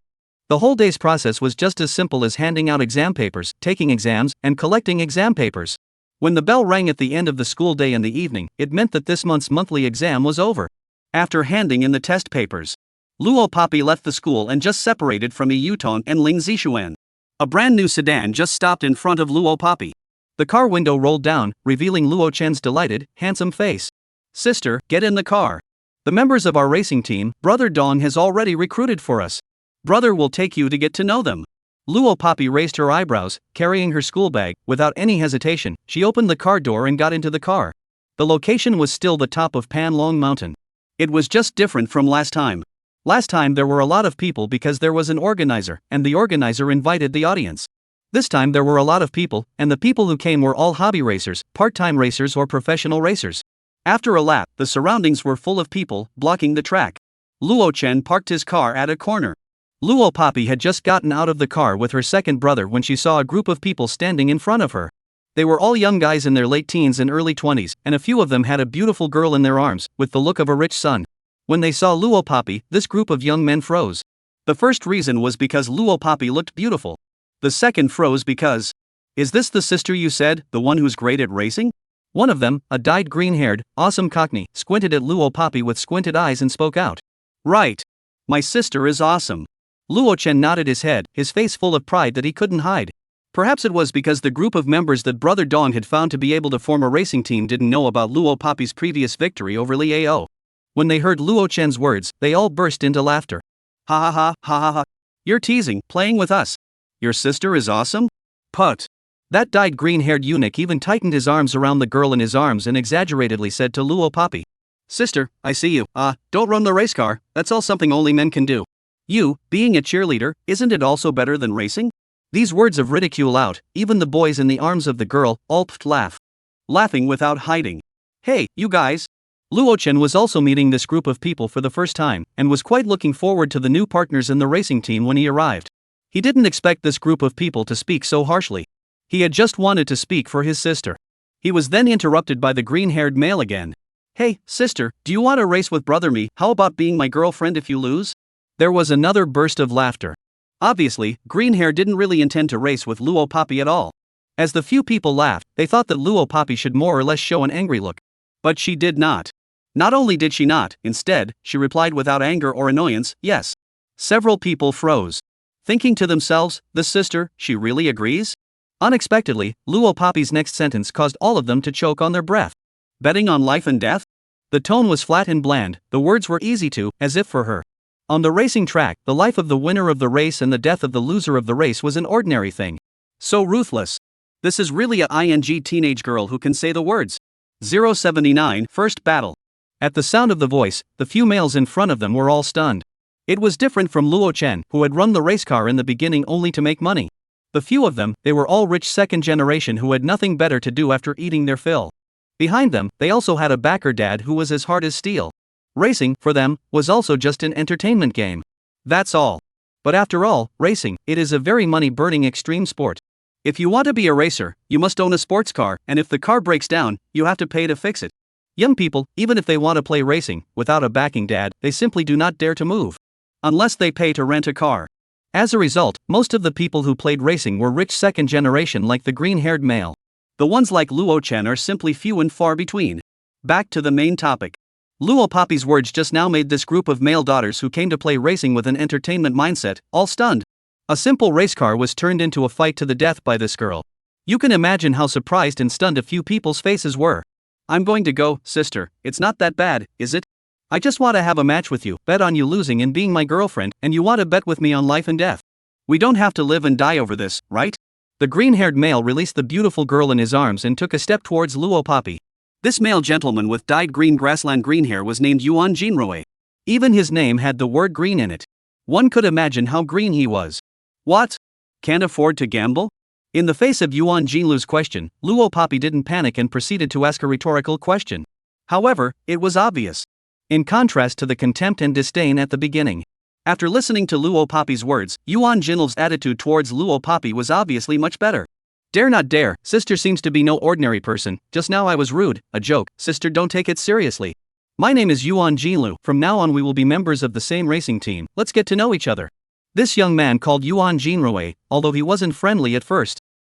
The whole day's process was just as simple as handing out exam papers, taking exams, and collecting exam papers. When the bell rang at the end of the school day in the evening, it meant that this month's monthly exam was over. After handing in the test papers, Luo Papi left the school and just separated from Yutong and Ling Zixuan. A brand new sedan just stopped in front of Luo Papi. The car window rolled down, revealing Luo Chen's delighted, handsome face. "Sister, get in the car. The members of our racing team, Brother Dong has already recruited for us. Brother will take you to get to know them." Luo Papi raised her eyebrows, carrying her school bag. Without any hesitation, she opened the car door and got into the car. The location was still the top of Panlong Mountain. It was just different from last time. Last time there were a lot of people because there was an organizer, and the organizer invited the audience. This time there were a lot of people, and the people who came were all hobby racers, part-time racers or professional racers. After a lap, the surroundings were full of people, blocking the track. Luo Chen parked his car at a corner. Luo Papi had just gotten out of the car with her second brother when she saw a group of people standing in front of her. They were all young guys in their late teens and early 20s, and a few of them had a beautiful girl in their arms, with the look of a rich son. When they saw Luo Papi, this group of young men froze. The first reason was because Luo Papi looked beautiful. The second froze because, "Is this the sister you said, the one who's great at racing?" One of them, a dyed green-haired, awesome cockney, squinted at Luo Papi with squinted eyes and spoke out. "Right. My sister is awesome." Luo Chen nodded his head, his face full of pride that he couldn't hide. Perhaps it was because the group of members that Brother Dong had found to be able to form a racing team didn't know about Luo Papi's previous victory over Liao. When they heard Luo Chen's words, they all burst into laughter. "Ha ha ha, ha ha ha. You're teasing, playing with us. Your sister is awesome? Put." That dyed green-haired eunuch even tightened his arms around the girl in his arms and exaggeratedly said to Luo Papi, "Sister, I see you. Don't run the race car, that's all something only men can do. You, being a cheerleader, isn't it also better than racing?" These words of ridicule out, even the boys in the arms of the girl, all laugh. Laughing without hiding. "Hey, you guys." Luo Chen was also meeting this group of people for the first time, and was quite looking forward to the new partners in the racing team when he arrived. He didn't expect this group of people to speak so harshly. He had just wanted to speak for his sister. He was then interrupted by the green-haired male again. "Hey, sister, do you want to race with brother me? How about being my girlfriend if you lose?" There was another burst of laughter. Obviously, Greenhair didn't really intend to race with Luo Papi at all. As the few people laughed, they thought that Luo Papi should more or less show an angry look. But she did not. Not only did she not, instead, she replied without anger or annoyance, "Yes." Several people froze. Thinking to themselves, "The sister, she really agrees?" Unexpectedly, Luo Papi's next sentence caused all of them to choke on their breath. "Betting on life and death?" The tone was flat and bland, the words were easy to, as if for her. On the racing track, the life of the winner of the race and the death of the loser of the race was an ordinary thing. So ruthless. This is really a ING teenage girl who can say the words. 079 First battle. At the sound of the voice, the few males in front of them were all stunned. It was different from Luo Chen, who had run the race car in the beginning only to make money. The few of them, they were all rich second generation who had nothing better to do after eating their fill. Behind them, they also had a backer dad who was as hard as steel. Racing, for them, was also just an entertainment game. That's all. But after all, racing, it is a very money-burning extreme sport. If you want to be a racer, you must own a sports car, and if the car breaks down, you have to pay to fix it. Young people, even if they want to play racing, without a backing dad, they simply do not dare to move. Unless they pay to rent a car. As a result, most of the people who played racing were rich second generation like the green-haired male. The ones like Luo Chen are simply few and far between. Back to the main topic. Luo Papi's words just now made this group of male daughters who came to play racing with an entertainment mindset, all stunned. A simple race car was turned into a fight to the death by this girl. You can imagine how surprised and stunned a few people's faces were. "I'm going to go, sister, it's not that bad, is it? I just want to have a match with you, bet on you losing and being my girlfriend, and you want to bet with me on life and death. We don't have to live and die over this, right?" The green-haired male released the beautiful girl in his arms and took a step towards Luo Papi. This male gentleman with dyed green grassland green hair was named Yuan Jinrui. Even his name had the word green in it. One could imagine how green he was. What? Can't afford to gamble? In the face of Yuan Jinlu's question, Luo Papi didn't panic and proceeded to ask a rhetorical question. However, it was obvious. In contrast to the contempt and disdain at the beginning. After listening to Luo Papi's words, Yuan Jinlu's attitude towards Luo Papi was obviously much better. "Dare not dare, sister seems to be no ordinary person, just now I was rude, a joke, sister don't take it seriously. My name is Yuan Jinlu, from now on we will be members of the same racing team, let's get to know each other." This young man called Yuan Jinrui, although he wasn't friendly at first.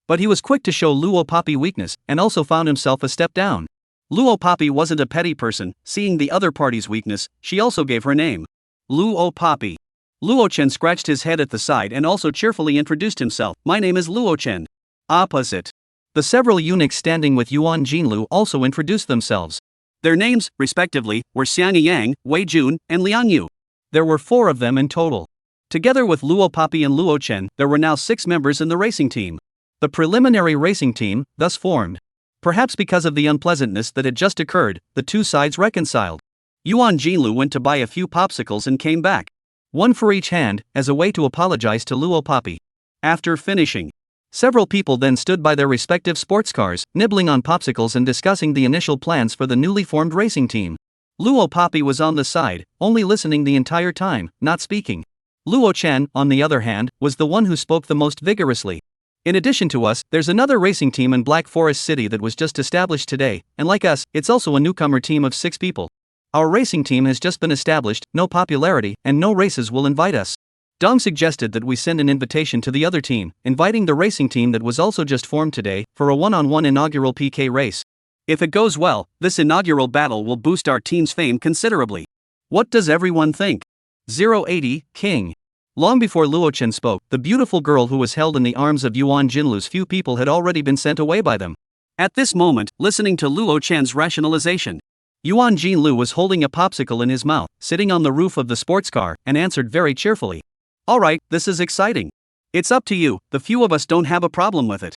But he was quick to show Luo Papi weakness, and also found himself a step down. Luo Papi wasn't a petty person. Seeing the other party's weakness, she also gave her name. Luo Papi. Luo Chen scratched his head at the side and also cheerfully introduced himself. My name is Luo Chen. Opposite. The several eunuchs standing with Yuan Jinlu also introduced themselves. Their names, respectively, were Xiang Yang, Wei Jun, and Liang Yu. There were 4 of them in total. Together with Luo Papi and Luo Chen, there were now 6 members in the racing team. The preliminary racing team, thus formed. Perhaps because of the unpleasantness that had just occurred, the two sides reconciled. Yuan Jinlu went to buy a few popsicles and came back. 1 for each hand, as a way to apologize to Luo Papi. After finishing, several people then stood by their respective sports cars, nibbling on popsicles and discussing the initial plans for the newly formed racing team. Luo Papi was on the side, only listening the entire time, not speaking. Luo Chen, on the other hand, was the one who spoke the most vigorously. In addition to us, there's another racing team in Black Forest City that was just established today, and like us, it's also a newcomer team of 6 people. Our racing team has just been established, no popularity, and no races will invite us. Dong suggested that we send an invitation to the other team, inviting the racing team that was also just formed today, for a one-on-one inaugural PK race. If it goes well, this inaugural battle will boost our team's fame considerably. What does everyone think? 080, King. Long before Luo Chen spoke, the beautiful girl who was held in the arms of Yuan Jinlu's few people had already been sent away by them. At this moment, listening to Luo Chen's rationalization, Yuan Jinlu was holding a popsicle in his mouth, sitting on the roof of the sports car, and answered very cheerfully. Alright, this is exciting. It's up to you, the few of us don't have a problem with it.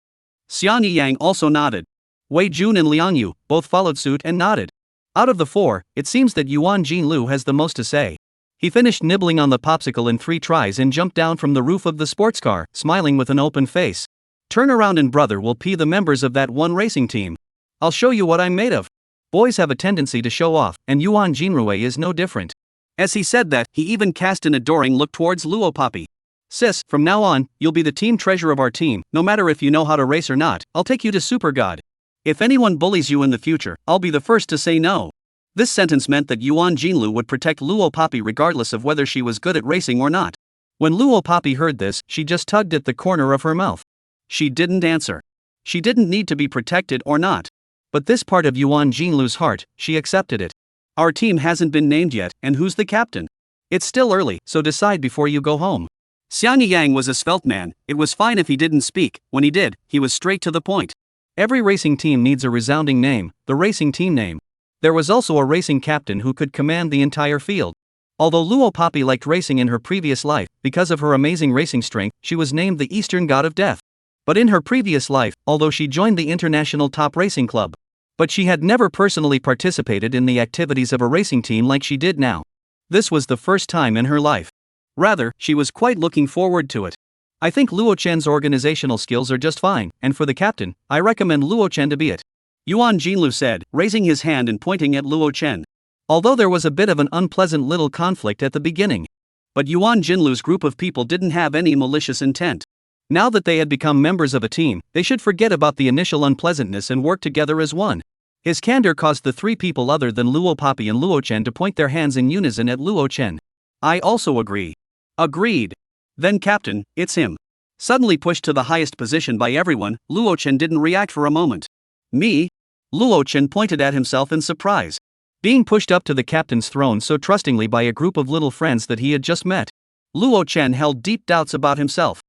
Xiang Yang also nodded. Wei Jun and Liang Yu both followed suit and nodded. Out of the 4, it seems that Yuan Jinlu has the most to say. He finished nibbling on the popsicle in 3 tries and jumped down from the roof of the sports car, smiling with an open face. Turn around and brother will pee the members of that one racing team. I'll show you what I'm made of. Boys have a tendency to show off, and Yuan Jinrui is no different. As he said that, he even cast an adoring look towards Luo Papi. Sis, from now on, you'll be the team treasure of our team. No matter if you know how to race or not, I'll take you to Super God. If anyone bullies you in the future, I'll be the first to say no. This sentence meant that Yuan Jinlu would protect Luo Papi regardless of whether she was good at racing or not. When Luo Papi heard this, she just tugged at the corner of her mouth. She didn't answer. She didn't need to be protected or not. But this part of Yuan Jinlu's heart, she accepted it. Our team hasn't been named yet, and who's the captain? It's still early, so decide before you go home. Xiang Yang was a svelte man. It was fine if he didn't speak. When he did, he was straight to the point. Every racing team needs a resounding name, the racing team name. There was also a racing captain who could command the entire field. Although Luo Papi liked racing in her previous life, because of her amazing racing strength, she was named the Eastern God of Death. But in her previous life, although she joined the International Top Racing Club, but she had never personally participated in the activities of a racing team like she did now. This was the first time in her life. Rather, she was quite looking forward to it. I think Luo Chen's organizational skills are just fine, and for the captain, I recommend Luo Chen to be it. Yuan Jinlu said, raising his hand and pointing at Luo Chen. Although there was a bit of an unpleasant little conflict at the beginning. But Yuan Jinlu's group of people didn't have any malicious intent. Now that they had become members of a team, they should forget about the initial unpleasantness and work together as one. His candor caused the 3 people other than Luo Papi and Luo Chen to point their hands in unison at Luo Chen. I also agree. Agreed. Then captain, it's him. Suddenly pushed to the highest position by everyone, Luo Chen didn't react for a moment. Me? Luo Chen pointed at himself in surprise. Being pushed up to the captain's throne so trustingly by a group of little friends that he had just met. Luo Chen held deep doubts about himself.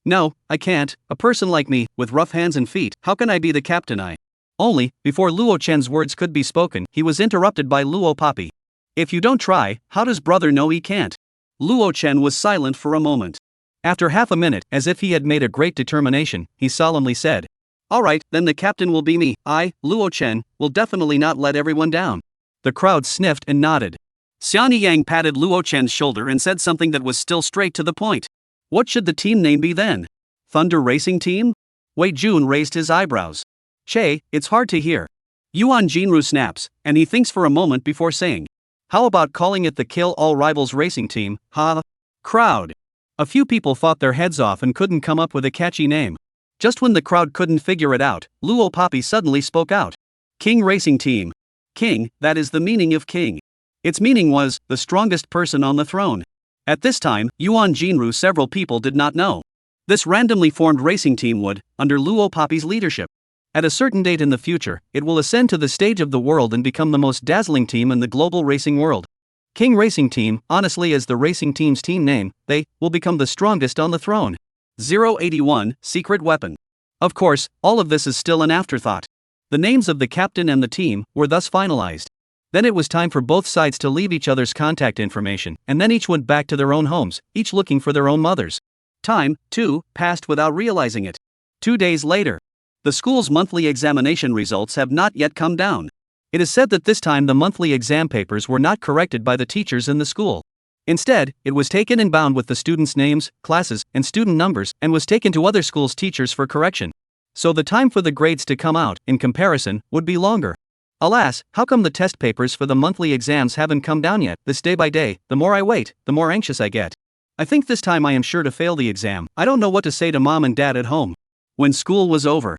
No, I can't. A person like me, with rough hands and feet, how can I be the captain? Only, before Luo Chen's words could be spoken, he was interrupted by Luo Papi. If you don't try, how does brother know he can't? Luo Chen was silent for a moment. After half a minute, as if he had made a great determination, he solemnly said, Alright, then the captain will be me. I, Luo Chen, will definitely not let everyone down. The crowd sniffed and nodded. Xiang Yang patted Luo Chen's shoulder and said something that was still straight to the point. What should the team name be then? Thunder Racing Team? Wei Jun raised his eyebrows. Che, it's hard to hear. Yuan Jinru snaps, and he thinks for a moment before saying, how about calling it the Kill All Rivals Racing Team, huh? Crowd. A few people fought their heads off and couldn't come up with a catchy name. Just when the crowd couldn't figure it out, Luo Papi suddenly spoke out. King Racing Team. King, that is the meaning of king. Its meaning was, the strongest person on the throne. At this time, Yuan Jinru several people did not know. This randomly formed racing team would, under Luo Poppy's leadership, at a certain date in the future, it will ascend to the stage of the world and become the most dazzling team in the global racing world. King Racing Team, honestly as the racing team's team name, they will become the strongest on the throne. 081, Secret Weapon. Of course, all of this is still an afterthought. The names of the captain and the team were thus finalized. Then it was time for both sides to leave each other's contact information, and then each went back to their own homes, each looking for their own mothers. Time, too, passed without realizing it. 2 days later. The school's monthly examination results have not yet come down. It is said that this time the monthly exam papers were not corrected by the teachers in the school. Instead, it was taken and bound with the students' names, classes, and student numbers and was taken to other schools' teachers for correction. So the time for the grades to come out, in comparison, would be longer. Alas, how come the test papers for the monthly exams haven't come down yet? This day by day, the more I wait, the more anxious I get. I think this time I am sure to fail the exam. I don't know what to say to mom and dad at home. When school was over,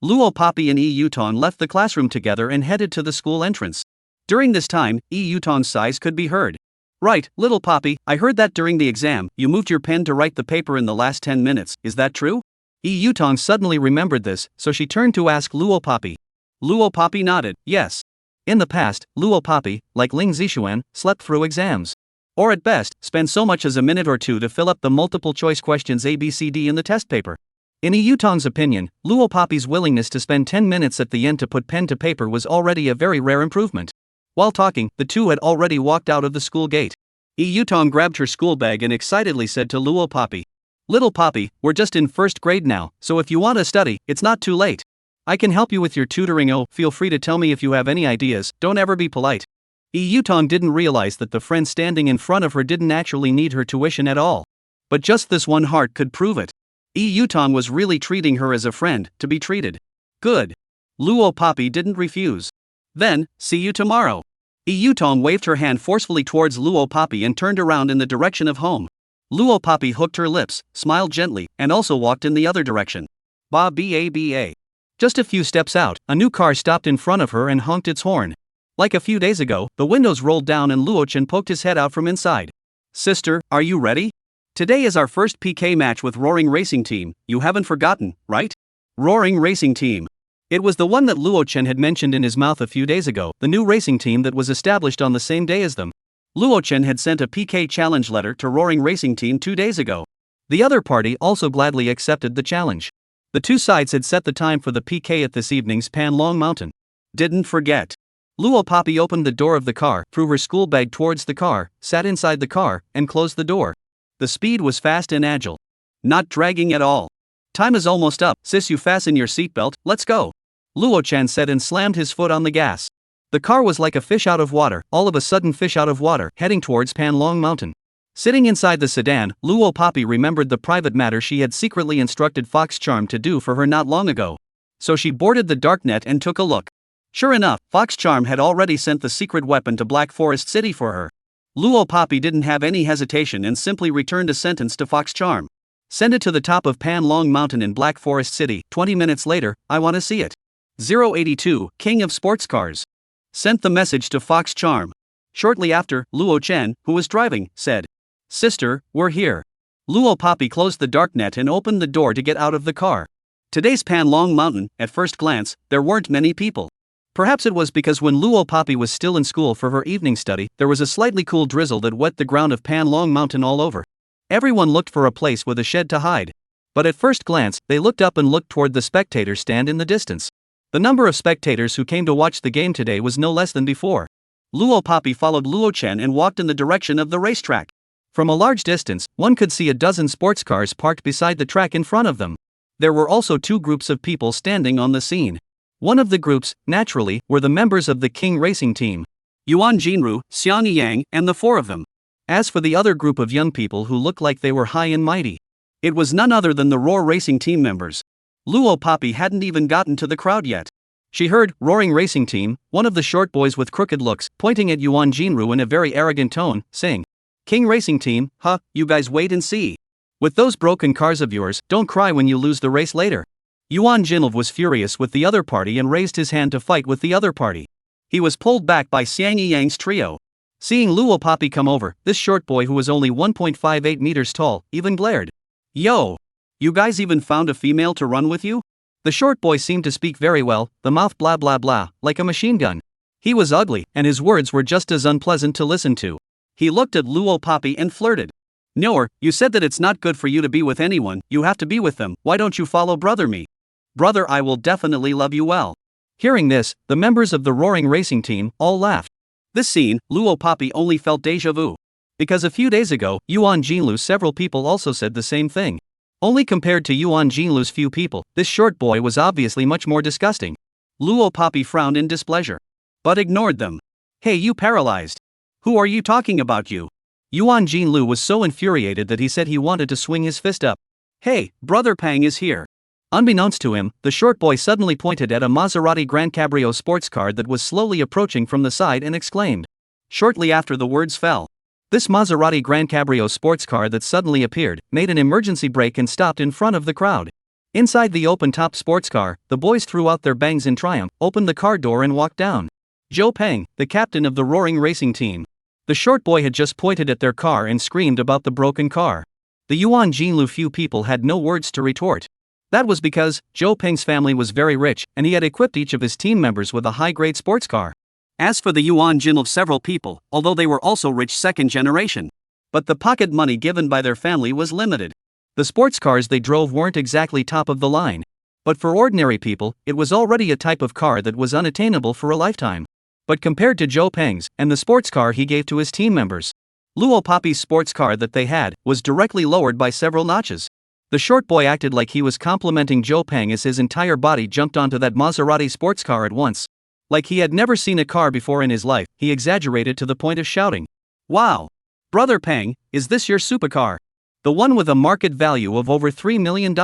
Luo Poppy and Yutong left the classroom together and headed to the school entrance. During this time, Yutong's sighs could be heard. Right, little Poppy, I heard that during the exam, you moved your pen to write the paper in the last 10 minutes, is that true? Yutong suddenly remembered this, so she turned to ask Luo Poppy. Luo Poppy nodded, yes. In the past, Luo Poppy, like Ling Zixuan, slept through exams. Or at best, spend so much as a minute or two to fill up the multiple choice questions ABCD in the test paper. In Yutong's opinion, Luo Poppy's willingness to spend 10 minutes at the end to put pen to paper was already a very rare improvement. While talking, the two had already walked out of the school gate. Yutong grabbed her school bag and excitedly said to Luo Poppy, "Little Poppy, we're just in first grade now, so if you want to study, it's not too late. I can help you with your tutoring. Oh, feel free to tell me if you have any ideas, don't ever be polite." Yutong didn't realize that the friend standing in front of her didn't actually need her tuition at all. But just this one heart could prove it. Yutong was really treating her as a friend, to be treated. Good. Luo Poppy didn't refuse. Then, see you tomorrow. Yutong waved her hand forcefully towards Luo Poppy and turned around in the direction of home. Luo Poppy hooked her lips, smiled gently, and also walked in the other direction. Ba. Just a few steps out, a new car stopped in front of her and honked its horn. Like a few days ago, the windows rolled down and Luochen poked his head out from inside. "Sister, are you ready? Today is our first PK match with Roaring Racing Team, you haven't forgotten, right? Roaring Racing Team. It was the one that Luochen had mentioned in his mouth a few days ago, the new racing team that was established on the same day as them. Luochen had sent a PK challenge letter to Roaring Racing Team 2 days ago. The other party also gladly accepted the challenge. The two sides had set the time for the PK at this evening's Panlong Mountain. Didn't forget. Luo Poppy opened the door of the car, threw her school bag towards the car, sat inside the car, and closed the door. The speed was fast and agile. Not dragging at all. "Time is almost up, sis, you fasten your seatbelt, let's go," Luochen said and slammed his foot on the gas. The car was like a fish out of water, all of a sudden fish out of water, heading towards Panlong Mountain. Sitting inside the sedan, Luo Poppy remembered the private matter she had secretly instructed Fox Charm to do for her not long ago. So she boarded the darknet and took a look. Sure enough, Fox Charm had already sent the secret weapon to Black Forest City for her. Luo Poppy didn't have any hesitation and simply returned a sentence to Fox Charm. "Send it to the top of Panlong Mountain in Black Forest City, 20 minutes later, I want to see it." 082, King of Sports Cars, sent the message to Fox Charm. Shortly after, Luo Chen, who was driving, said, "Sister, we're here." Luo Poppy closed the darknet and opened the door to get out of the car. Today's Panlong Mountain, at first glance, there weren't many people. Perhaps it was because when Luo Poppy was still in school for her evening study, there was a slightly cool drizzle that wet the ground of Panlong Mountain all over. Everyone looked for a place with a shed to hide. But at first glance, they looked up and looked toward the spectator stand in the distance. The number of spectators who came to watch the game today was no less than before. Luo Poppy followed Luo Chen and walked in the direction of the racetrack. From a large distance, one could see a dozen sports cars parked beside the track in front of them. There were also 2 groups of people standing on the scene. One of the groups, naturally, were the members of the King Racing Team. Yuan Jinru, Xiang Yang, and the 4 of them. As for the other group of young people who looked like they were high and mighty, it was none other than the Roar Racing Team members. Luo Poppy hadn't even gotten to the crowd yet. She heard Roaring Racing Team, one of the short boys with crooked looks, pointing at Yuan Jinru in a very arrogant tone, saying, "King Racing Team, huh, you guys wait and see. With those broken cars of yours, don't cry when you lose the race later." Yuan Jinru was furious with the other party and raised his hand to fight with the other party. He was pulled back by Xiang Yang's trio. Seeing Luo Poppy come over, this short boy who was only 1.58 meters tall, even glared. "Yo! You guys even found a female to run with you? The short boy seemed to speak very well, the mouth blah blah blah, like a machine gun. He was ugly, and his words were just as unpleasant to listen to. He looked at Luo Poppy and flirted. Noer, you said that it's not good for you to be with anyone, you have to be with them, why don't you follow brother me? Brother, I will definitely love you well. Hearing this, the members of the roaring racing team all laughed. This scene, Luo Poppy only felt deja vu. Because a few days ago, Yuan Jinlu several people also said the same thing. Only compared to Yuan Jinlu's few people, this short boy was obviously much more disgusting. Luo Poppy frowned in displeasure. But ignored them. Hey, you paralyzed. Who are you talking about, you? Yuan Jinlu was so infuriated that he said he wanted to swing his fist up. Hey, Brother Pang is here. Unbeknownst to him, the short boy suddenly pointed at a Maserati Gran Cabrio sports car that was slowly approaching from the side and exclaimed. Shortly after the words fell. This Maserati Gran Cabrio sports car that suddenly appeared, made an emergency brake and stopped in front of the crowd. Inside the open-top sports car, the boys threw out their bangs in triumph, opened the car door and walked down. Zhou Peng, the captain of the roaring racing team. The short boy had just pointed at their car and screamed about the broken car. The Yuan Jinlu few people had no words to retort. That was because Zhou Peng's family was very rich, and he had equipped each of his team members with a high-grade sports car. As for the Yuan Jinlu several people, although they were also rich second generation. But the pocket money given by their family was limited. The sports cars they drove weren't exactly top of the line. But for ordinary people, it was already a type of car that was unattainable for a lifetime. But compared to Zhou Peng's, and the sports car he gave to his team members, Luo Poppy's sports car that they had, was directly lowered by several notches. The short boy acted like he was complimenting Zhou Peng as his entire body jumped onto that Maserati sports car at once. Like he had never seen a car before in his life, he exaggerated to the point of shouting. Wow! Brother Peng, is this your supercar? The one with a market value of over $3 million.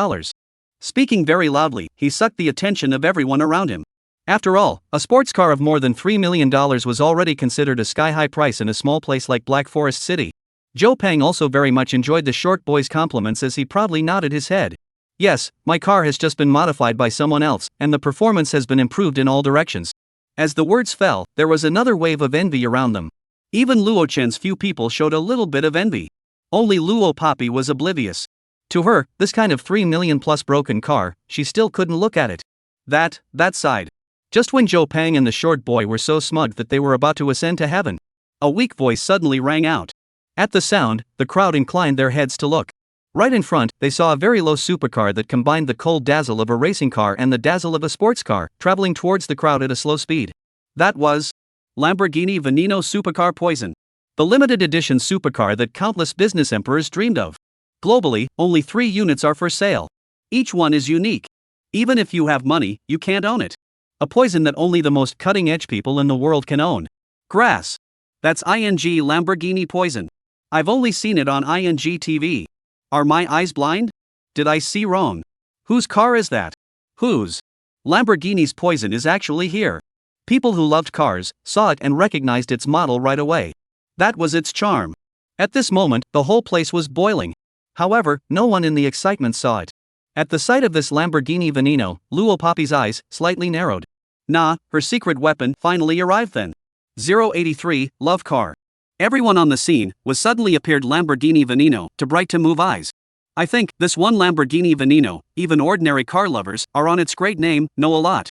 Speaking very loudly, he sucked the attention of everyone around him. After all, a sports car of more than $3 million was already considered a sky-high price in a small place like Black Forest City. Zhou Peng also very much enjoyed the short boy's compliments as he proudly nodded his head. Yes, my car has just been modified by someone else, and the performance has been improved in all directions. As the words fell, there was another wave of envy around them. Even Luo Chen's few people showed a little bit of envy. Only Luo Poppy was oblivious. To her, this kind of 3 million plus broken car, she still couldn't look at it. That side. Just when Zhou Peng and the short boy were so smug that they were about to ascend to heaven, a weak voice suddenly rang out. At the sound, the crowd inclined their heads to look. Right in front, they saw a very low supercar that combined the cold dazzle of a racing car and the dazzle of a sports car, traveling towards the crowd at a slow speed. That was Lamborghini Veneno Supercar Poison. The limited edition supercar that countless business emperors dreamed of. Globally, only 3 units are for sale. Each one is unique. Even if you have money, you can't own it. A poison that only the most cutting-edge people in the world can own. Grass. That's ING Lamborghini Poison. I've only seen it on ING TV. Are my eyes blind? Did I see wrong? Whose car is that? Whose? Lamborghini's Poison is actually here. People who loved cars saw it and recognized its model right away. That was its charm. At this moment, the whole place was boiling. However, no one in the excitement saw it. At the sight of this Lamborghini Veneno, Luo Poppy's eyes slightly narrowed. Nah, her secret weapon finally arrived then. 083, love car. Everyone on the scene was suddenly appeared Lamborghini Veneno to bright to move eyes. I think this one Lamborghini Veneno, even ordinary car lovers are on its great name, know a lot.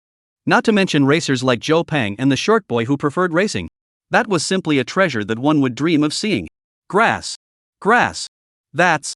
Not to mention racers like Zhou Peng and the short boy who preferred racing. That was simply a treasure that one would dream of seeing. Grass. Grass. That's.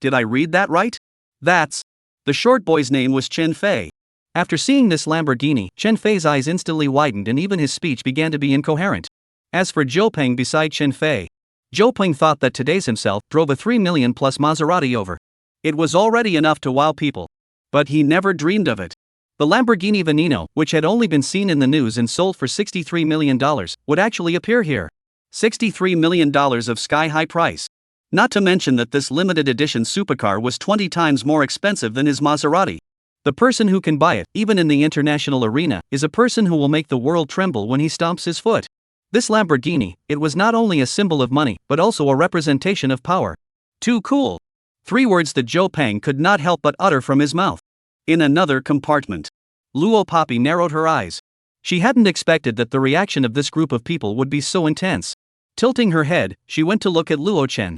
Did I read that right? The short boy's name was Chen Fei. After seeing this Lamborghini, Chen Fei's eyes instantly widened and even his speech began to be incoherent. As for Zhou Peng beside Chen Fei, Zhou Peng thought that today's himself drove a 3 million plus Maserati over. It was already enough to wow people. But he never dreamed of it. The Lamborghini Veneno, which had only been seen in the news and sold for $63 million, would actually appear here. $63 million of sky-high price. Not to mention that this limited edition supercar was 20 times more expensive than his Maserati. The person who can buy it, even in the international arena, is a person who will make the world tremble when he stomps his foot. This Lamborghini, it was not only a symbol of money, but also a representation of power. Too cool. 3 words that Zhou Peng could not help but utter from his mouth. In another compartment, Luo Poppy narrowed her eyes. She hadn't expected that the reaction of this group of people would be so intense. Tilting her head, she went to look at Luo Chen.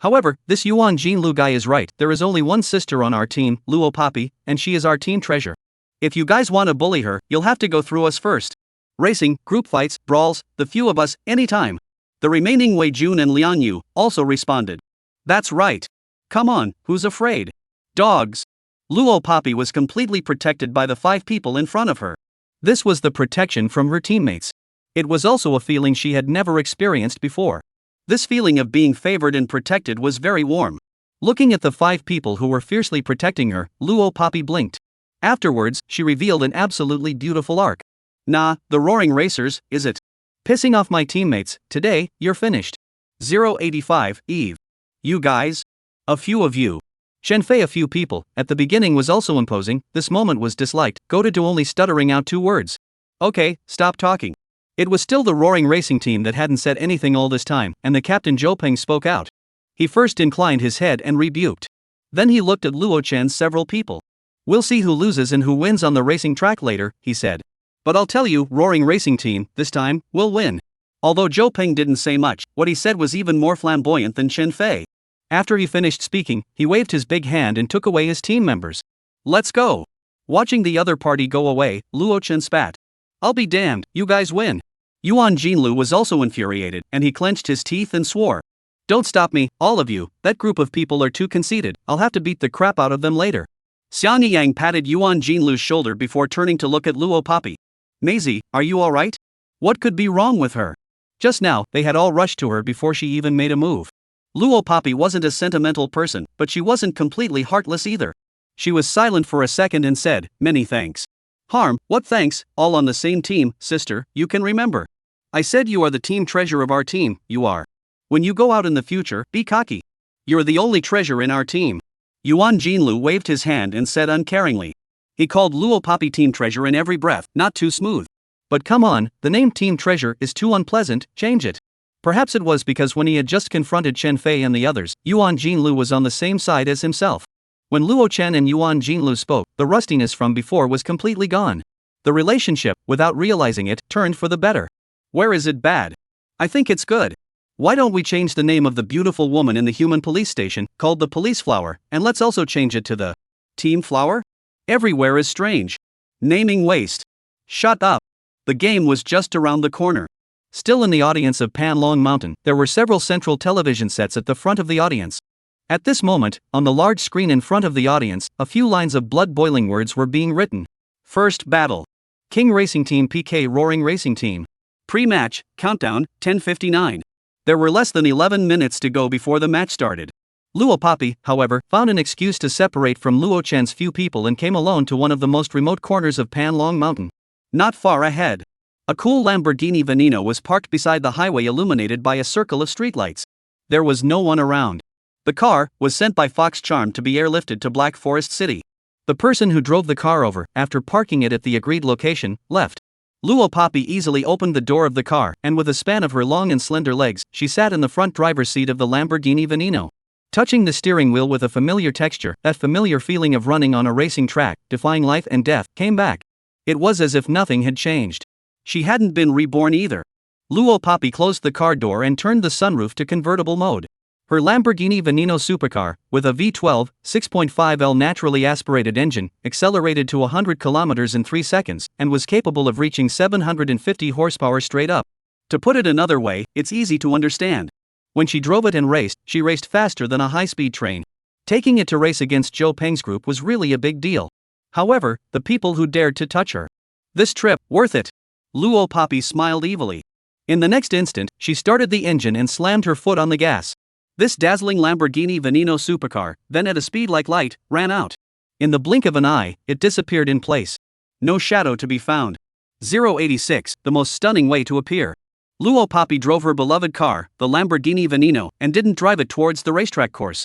However, this Yuan Jinlu guy is right, there is only one sister on our team, Luo Poppy, and she is our team treasure. If you guys want to bully her, you'll have to go through us first. Racing, group fights, brawls, the few of us, anytime. The remaining Wei Jun and Lian Yu also responded. That's right. Come on, who's afraid? Dogs. Luo Poppy was completely protected by the 5 people in front of her. This was the protection from her teammates. It was also a feeling she had never experienced before. This feeling of being favored and protected was very warm. Looking at the 5 people who were fiercely protecting her, Luo Poppy blinked. Afterwards, she revealed an absolutely beautiful arc. Nah, the roaring racers, is it? Pissing off my teammates, today, you're finished. 085, Eve. You guys? A few of you. Shenfei, a few people, at the beginning was also imposing, this moment was disliked, goaded to only stuttering out 2 words. Okay, stop talking. It was still the roaring racing team that hadn't said anything all this time, and the captain Zhou Peng spoke out. He first inclined his head and rebuked. Then he looked at Luo Chen's several people. We'll see who loses and who wins on the racing track later, he said. But I'll tell you, roaring racing team, this time, we'll win. Although Zhou Peng didn't say much, what he said was even more flamboyant than Shenfei. After he finished speaking, he waved his big hand and took away his team members. Let's go. Watching the other party go away, Luo Chen spat. I'll be damned, you guys win. Yuan Jinlu was also infuriated, and he clenched his teeth and swore. Don't stop me, all of you, that group of people are too conceited, I'll have to beat the crap out of them later. Xiang Yang patted Yuan Jinlu's shoulder before turning to look at Luo Poppy. Maisie, are you alright? What could be wrong with her? Just now, they had all rushed to her before she even made a move. Luo Poppy wasn't a sentimental person, but she wasn't completely heartless either. She was silent for a second and said, many thanks. Harm, what thanks, all on the same team, sister, you can remember. I said you are the team treasure of our team, you are. When you go out in the future, be cocky. You're the only treasure in our team. Yuan Jinlu waved his hand and said uncaringly. He called Luo Poppy team treasure in every breath, not too smooth. But come on, the name team treasure is too unpleasant, change it. Perhaps it was because when he had just confronted Chen Fei and the others, Yuan Jinlu was on the same side as himself. When Luo Chen and Yuan Jinlu spoke, the rustiness from before was completely gone. The relationship, without realizing it, turned for the better. Where is it bad? I think it's good. Why don't we change the name of the beautiful woman in the human police station, called the Police Flower, and let's also change it to the Team Flower? Everywhere is strange. Naming waste. Shut up. The game was just around the corner. Still in the audience of Panlong Mountain, there were several central television sets at the front of the audience. At this moment, on the large screen in front of the audience, a few lines of blood-boiling words were being written. First battle. King Racing Team PK Roaring Racing Team. Pre-match, countdown, 10:59. There were less than 11 minutes to go before the match started. Luo Poppy, however, found an excuse to separate from Luo Chen's few people and came alone to one of the most remote corners of Panlong Mountain. Not far ahead. A cool Lamborghini Veneno was parked beside the highway illuminated by a circle of streetlights. There was no one around. The car was sent by Fox Charm to be airlifted to Black Forest City. The person who drove the car over, after parking it at the agreed location, left. Luo Poppy easily opened the door of the car, and with a span of her long and slender legs, she sat in the front driver's seat of the Lamborghini Veneno. Touching the steering wheel with a familiar texture, that familiar feeling of running on a racing track, defying life and death, came back. It was as if nothing had changed. She hadn't been reborn either. Luo Poppy closed the car door and turned the sunroof to convertible mode. Her Lamborghini Veneno supercar, with a V12, 6.5L naturally aspirated engine, accelerated to 100 km in 3 seconds, and was capable of reaching 750 horsepower straight up. To put it another way, it's easy to understand. When she drove it and raced, she raced faster than a high-speed train. Taking it to race against Zhou Peng's group was really a big deal. However, the people who dared to touch her. This trip, worth it. Luo Poppy smiled evilly. In the next instant, she started the engine and slammed her foot on the gas. This dazzling Lamborghini Veneno supercar, then at a speed like light, ran out. In the blink of an eye, it disappeared in place. No shadow to be found. 086, the most stunning way to appear. Luo Poppy drove her beloved car, the Lamborghini Veneno, and didn't drive it towards the racetrack course.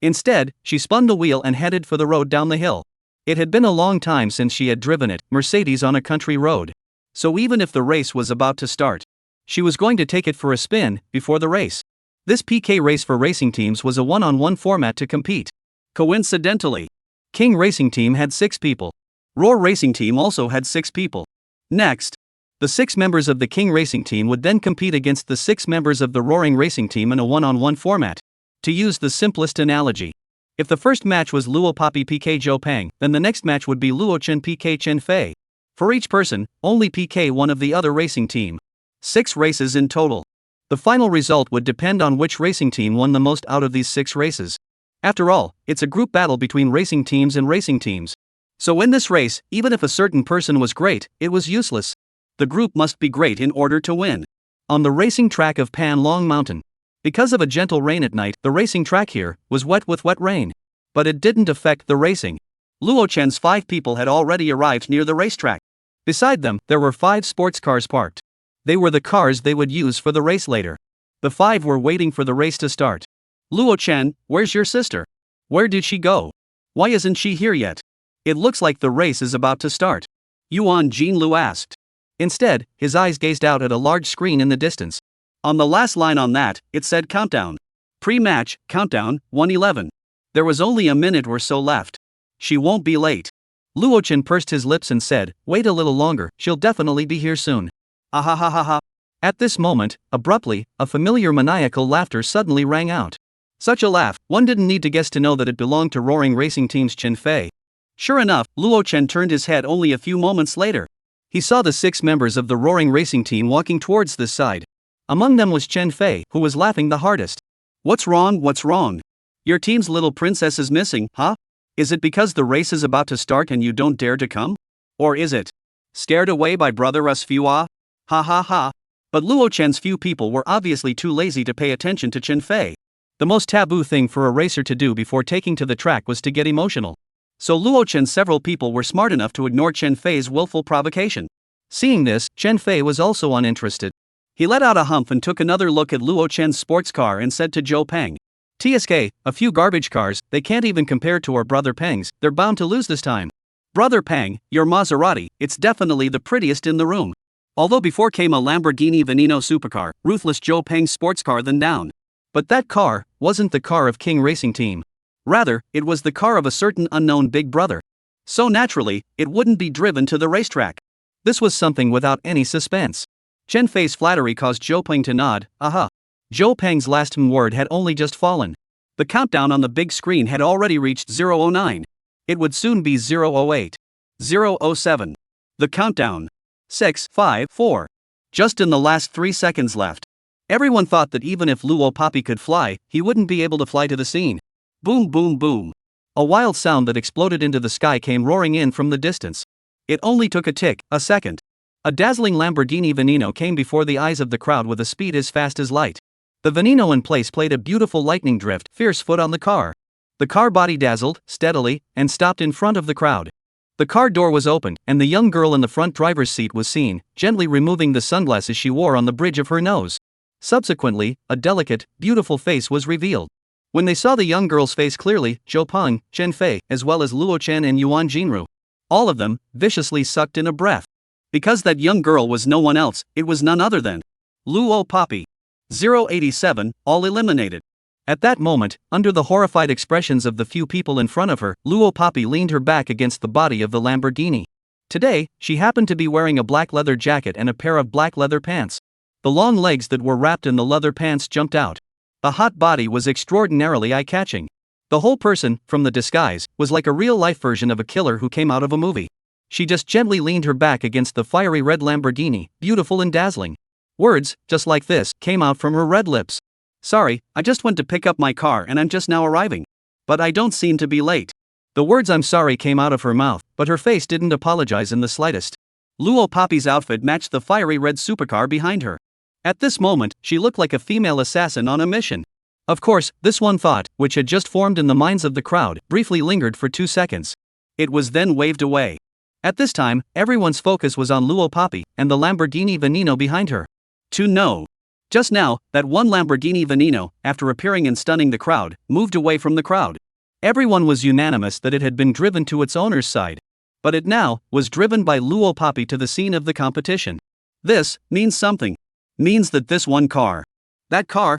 Instead, she spun the wheel and headed for the road down the hill. It had been a long time since she had driven it, Mercedes on a country road. So even if the race was about to start, she was going to take it for a spin before the race. This PK race for racing teams was a one-on-one format to compete. Coincidentally, King Racing Team had 6 people. Roar Racing Team also had 6 people. Next, the 6 members of the King Racing Team would then compete against the 6 members of the Roaring Racing Team in a one-on-one format. To use the simplest analogy, if the first match was Luo Papi PK Zhou Pang, then the next match would be Luo Chen PK Chen Fei. For each person, only PK one of the other racing team. 6 races in total. The final result would depend on which racing team won the most out of these 6 races. After all, it's a group battle between racing teams and racing teams. So in this race, even if a certain person was great, it was useless. The group must be great in order to win. On the racing track of Pan Long Mountain. Because of a gentle rain at night, the racing track here was wet with wet rain. But it didn't affect the racing. Luo Chen's 5 people had already arrived near the racetrack. Beside them, there were 5 sports cars parked. They were the cars they would use for the race later. The 5 were waiting for the race to start. Luo Chen, where's your sister? Where did she go? Why isn't she here yet? It looks like the race is about to start. Yuan Jinlu asked. Instead, his eyes gazed out at a large screen in the distance. On the last line on that, it said countdown. Pre-match, countdown, 1:11. There was only a minute or so left. She won't be late. Luo Chen pursed his lips and said, wait a little longer, she'll definitely be here soon. Ahahaha. At this moment, abruptly, a familiar maniacal laughter suddenly rang out. Such a laugh, one didn't need to guess to know that it belonged to Roaring Racing Team's Chen Fei. Sure enough, Luo Chen turned his head only a few moments later. He saw the 6 members of the Roaring Racing Team walking towards this side. Among them was Chen Fei, who was laughing the hardest. What's wrong? What's wrong? Your team's little princess is missing, huh? Is it because the race is about to start and you don't dare to come? Or is it scared away by brother us few ah? Ha ha ha. But Luo Chen's few people were obviously too lazy to pay attention to Chen Fei. The most taboo thing for a racer to do before taking to the track was to get emotional. So Luo Chen's several people were smart enough to ignore Chen Fei's willful provocation. Seeing this, Chen Fei was also uninterested. He let out a humph and took another look at Luo Chen's sports car and said to Zhou Peng, TSK, a few garbage cars, they can't even compare to our brother Peng's, they're bound to lose this time. Brother Peng, your Maserati, it's definitely the prettiest in the room. Although before came a Lamborghini Veneno supercar, ruthless Zhou Peng's sports car then down. But that car wasn't the car of King Racing Team. Rather, it was the car of a certain unknown big brother. So naturally, it wouldn't be driven to the racetrack. This was something without any suspense. Chen Fei's flattery caused Zhou Peng to nod, aha. Zhou Peng's last word had only just fallen. The countdown on the big screen had already reached 0:09. It would soon be 0:08. 0:07. The countdown. 6, 5, 4. Just in the last 3 seconds left. Everyone thought that even if Luo Papi could fly, he wouldn't be able to fly to the scene. Boom boom boom. A wild sound that exploded into the sky came roaring in from the distance. It only took a second. A dazzling Lamborghini Veneno came before the eyes of the crowd with a speed as fast as light. The Veneno in place played a beautiful lightning drift, fierce foot on the car. The car body dazzled, steadily, and stopped in front of the crowd. The car door was opened, and the young girl in the front driver's seat was seen, gently removing the sunglasses she wore on the bridge of her nose. Subsequently, a delicate, beautiful face was revealed. When they saw the young girl's face clearly, Zhou Peng, Chen Fei, as well as Luo Chen and Yuan Jinru, all of them, viciously sucked in a breath. Because that young girl was no one else, it was none other than Luo Papi. 087, all eliminated. At that moment, under the horrified expressions of the few people in front of her, Luo Papi leaned her back against the body of the Lamborghini. Today, she happened to be wearing a black leather jacket and a pair of black leather pants. The long legs that were wrapped in the leather pants jumped out. The hot body was extraordinarily eye-catching. The whole person, from the disguise, was like a real-life version of a killer who came out of a movie. She just gently leaned her back against the fiery red Lamborghini, beautiful and dazzling. Words, just like this, came out from her red lips. Sorry, I just went to pick up my car and I'm just now arriving. But I don't seem to be late. The words I'm sorry came out of her mouth, but her face didn't apologize in the slightest. Luo Papi's outfit matched the fiery red supercar behind her. At this moment, she looked like a female assassin on a mission. Of course, this one thought, which had just formed in the minds of the crowd, briefly lingered for 2 seconds. It was then waved away. At this time, everyone's focus was on Luo Papi and the Lamborghini Veneno behind her. To know. Just now, that one Lamborghini Veneno, after appearing and stunning the crowd, moved away from the crowd. Everyone was unanimous that it had been driven to its owner's side. But it now was driven by Luo Papi to the scene of the competition. This means something. Means that this one car. That car,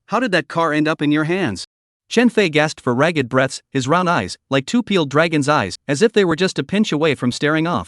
how did that car end up in your hands? Chen Fei gasped for ragged breaths, his round eyes, like 2 peeled dragon's eyes, as if they were just a pinch away from staring off.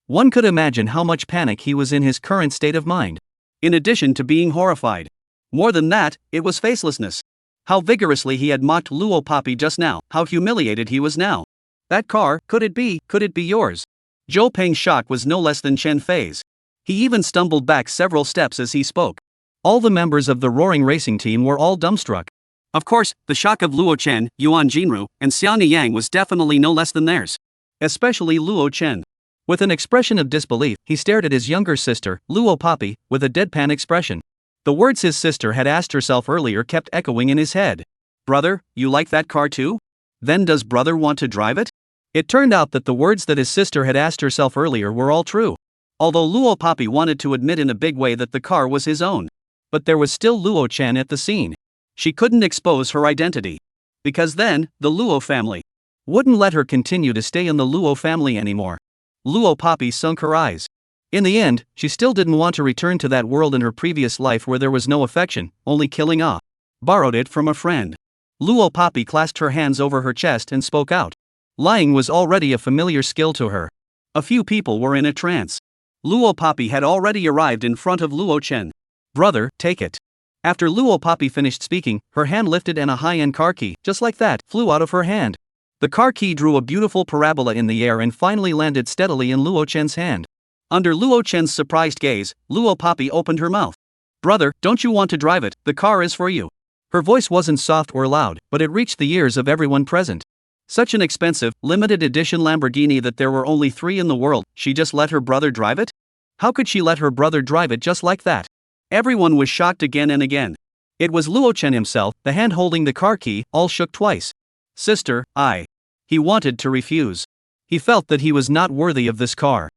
One could imagine how much panic he was in his current state of mind. In addition to being horrified. More than that, it was facelessness. How vigorously he had mocked Luo Papi just now, how humiliated he was now. That car, could it be yours? Zhou Peng's shock was no less than Chen Fei's. He even stumbled back several steps as he spoke. All the members of the roaring racing team were all dumbstruck. Of course, the shock of Luo Chen, Yuan Jinru, and Xiang Yang was definitely no less than theirs. Especially Luo Chen. With an expression of disbelief, he stared at his younger sister, Luo Papi, with a deadpan expression. The words his sister had asked herself earlier kept echoing in his head. Brother, you like that car too? Then does brother want to drive it? It turned out that the words that his sister had asked herself earlier were all true. Although Luo Papi wanted to admit in a big way that the car was his own. But there was still Luo Chen at the scene. She couldn't expose her identity. Because then, the Luo family wouldn't let her continue to stay in the Luo family anymore. Luo Papi sunk her eyes. In the end, she still didn't want to return to that world in her previous life where there was no affection, only killing off. Borrowed it from a friend. Luo Papi clasped her hands over her chest and spoke out. Lying was already a familiar skill to her. A few people were in a trance. Luo Papi had already arrived in front of Luo Chen. Brother, take it. After Luo Papi finished speaking, her hand lifted and a high-end car key, just like that, flew out of her hand. The car key drew a beautiful parabola in the air and finally landed steadily in Luo Chen's hand. Under Luo Chen's surprised gaze, Luo Papi opened her mouth. Brother, don't you want to drive it? The car is for you. Her voice wasn't soft or loud, but it reached the ears of everyone present. Such an expensive, limited edition Lamborghini that there were only 3 in the world, she just let her brother drive it? How could she let her brother drive it just like that? Everyone was shocked again and again. It was Luo Chen himself, the hand holding the car key, all shook twice. Sister, He wanted to refuse. He felt that he was not worthy of this car.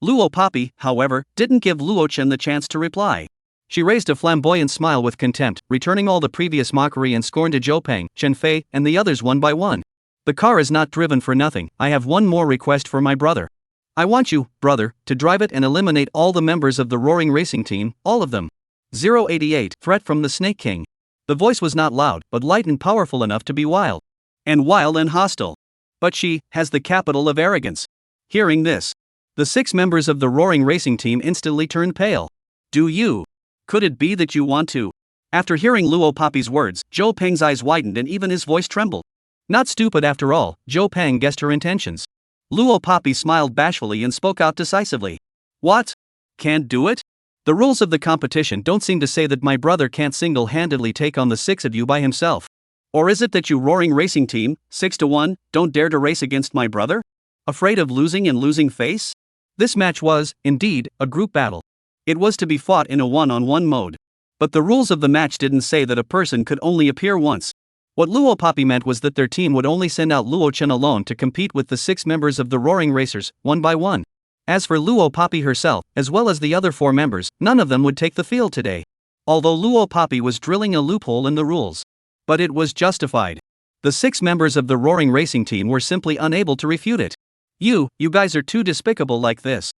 Luo Papi, however, didn't give Luo Chen the chance to reply. She raised a flamboyant smile with contempt, returning all the previous mockery and scorn to Zhou Peng, Chen Fei, and the others one by one. The car is not driven for nothing. I have one more request for my brother. I want you, brother, to drive it and eliminate all the members of the roaring racing team, all of them. 088, threat from the Snake King. The voice was not loud, but light and powerful enough to be wild. And hostile. But she has the capital of arrogance. Hearing this, the 6 members of the roaring racing team instantly turned pale. Do you? Could it be that you want to? After hearing Luo Papi's words, Zhou Peng's eyes widened and even his voice trembled. Not stupid after all, Zhou Peng guessed her intentions. Luo Papi smiled bashfully and spoke out decisively. What? Can't do it? The rules of the competition don't seem to say that my brother can't single-handedly take on the 6 of you by himself. Or is it that you roaring racing team, 6-1, don't dare to race against my brother? Afraid of losing and losing face? This match was, indeed, a group battle. It was to be fought in a one-on-one mode. But the rules of the match didn't say that a person could only appear once. What Luo Papi meant was that their team would only send out Luo Chen alone to compete with the 6 members of the Roaring Racers, one by one. As for Luo Papi herself, as well as the other 4 members, none of them would take the field today. Although Luo Papi was drilling a loophole in the rules. But it was justified. The 6 members of the Roaring Racing team were simply unable to refute it. You guys are too despicable like this.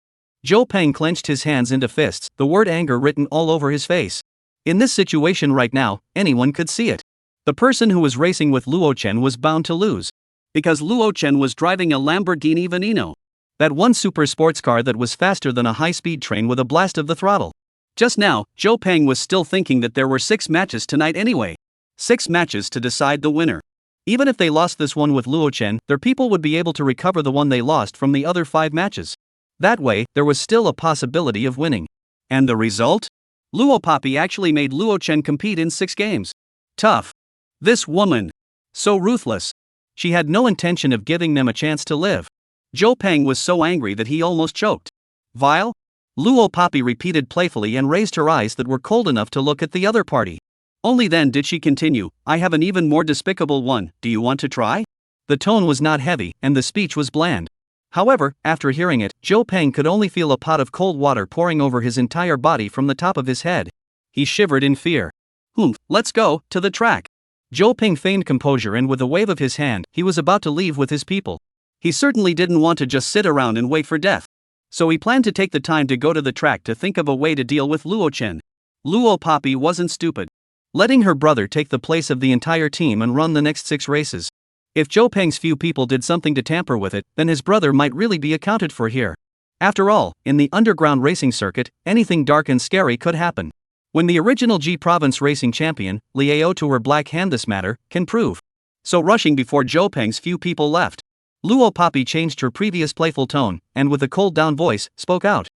Zhou Peng clenched his hands into fists, the word anger written all over his face. In this situation right now, anyone could see it. The person who was racing with Luo Chen was bound to lose. Because Luo Chen was driving a Lamborghini Veneno. That one super sports car that was faster than a high-speed train with a blast of the throttle. Just now, Zhou Peng was still thinking that there were 6 matches tonight anyway. 6 matches to decide the winner. Even if they lost this one with Luo Chen, their people would be able to recover the one they lost from the other 5 matches. That way, there was still a possibility of winning. And the result? Luo Papi actually made Luo Chen compete in 6 games. Tough. This woman. So ruthless. She had no intention of giving them a chance to live. Zhou Peng was so angry that he almost choked. Vile? Luo Papi repeated playfully and raised her eyes that were cold enough to look at the other party. Only then did she continue, I have an even more despicable one, do you want to try? The tone was not heavy, and the speech was bland. However, after hearing it, Zhou Peng could only feel a pot of cold water pouring over his entire body from the top of his head. He shivered in fear. Let's go, to the track. Zhou Peng feigned composure and with a wave of his hand, he was about to leave with his people. He certainly didn't want to just sit around and wait for death. So he planned to take the time to go to the track to think of a way to deal with Luo Chen. Luo Papi wasn't stupid. Letting her brother take the place of the entire team and run the next 6 races. If Zhou Peng's few people did something to tamper with it, then his brother might really be accounted for here. After all, in the underground racing circuit, anything dark and scary could happen. When the original G Province racing champion, Liao to her black hand this matter, can prove. So rushing before Zhou Peng's few people left, Luo Poppy changed her previous playful tone, and with a cold down voice, spoke out.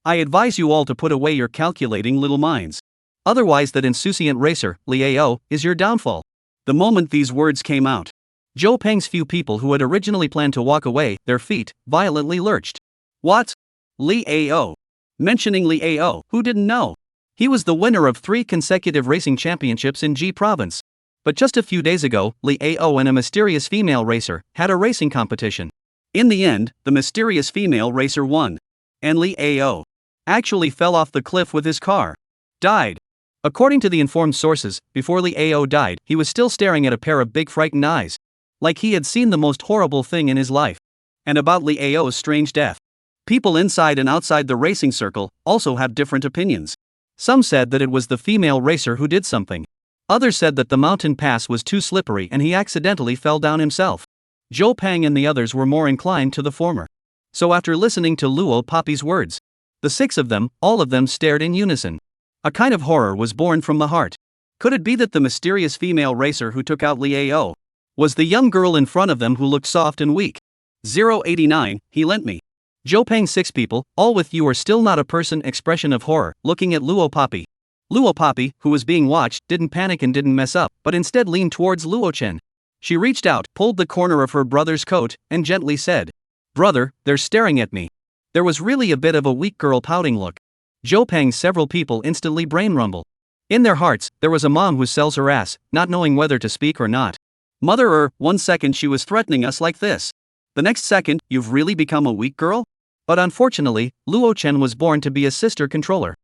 I advise you all to put away your calculating little minds. Otherwise that insouciant racer, Liao, is your downfall. The moment these words came out, Zhou Peng's few people who had originally planned to walk away, their feet, violently lurched. What? Liao. Mentioning Liao, who didn't know? He was the winner of 3 consecutive racing championships in G Province. But just a few days ago, Liao and a mysterious female racer had a racing competition. In the end, the mysterious female racer won. And Liao actually fell off the cliff with his car. Died. According to the informed sources, before Liao died, he was still staring at a pair of big frightened eyes. Like he had seen the most horrible thing in his life. And about Liao's strange death, people inside and outside the racing circle also have different opinions. Some said that it was the female racer who did something. Others said that the mountain pass was too slippery and he accidentally fell down himself. Zhou Peng and the others were more inclined to the former. So after listening to Luo Poppy's words, the 6 of them, all of them stared in unison. A kind of horror was born from the heart. Could it be that the mysterious female racer who took out Liao was the young girl in front of them who looked soft and weak? 089, he lent me. Zhou Peng 6 people, all with you are still not a person expression of horror, looking at Luo Poppy. Luo Poppy, who was being watched, didn't panic and didn't mess up, but instead leaned towards Luo Chen. She reached out, pulled the corner of her brother's coat, and gently said, Brother, they're staring at me. There was really a bit of a weak girl pouting look. Zhou Peng's several people instantly brain rumble. In their hearts, there was a mom who sells her ass, not knowing whether to speak or not. Mother, 1 second she was threatening us like this. The next second, you've really become a weak girl? But unfortunately, Luo Chen was born to be a sister controller.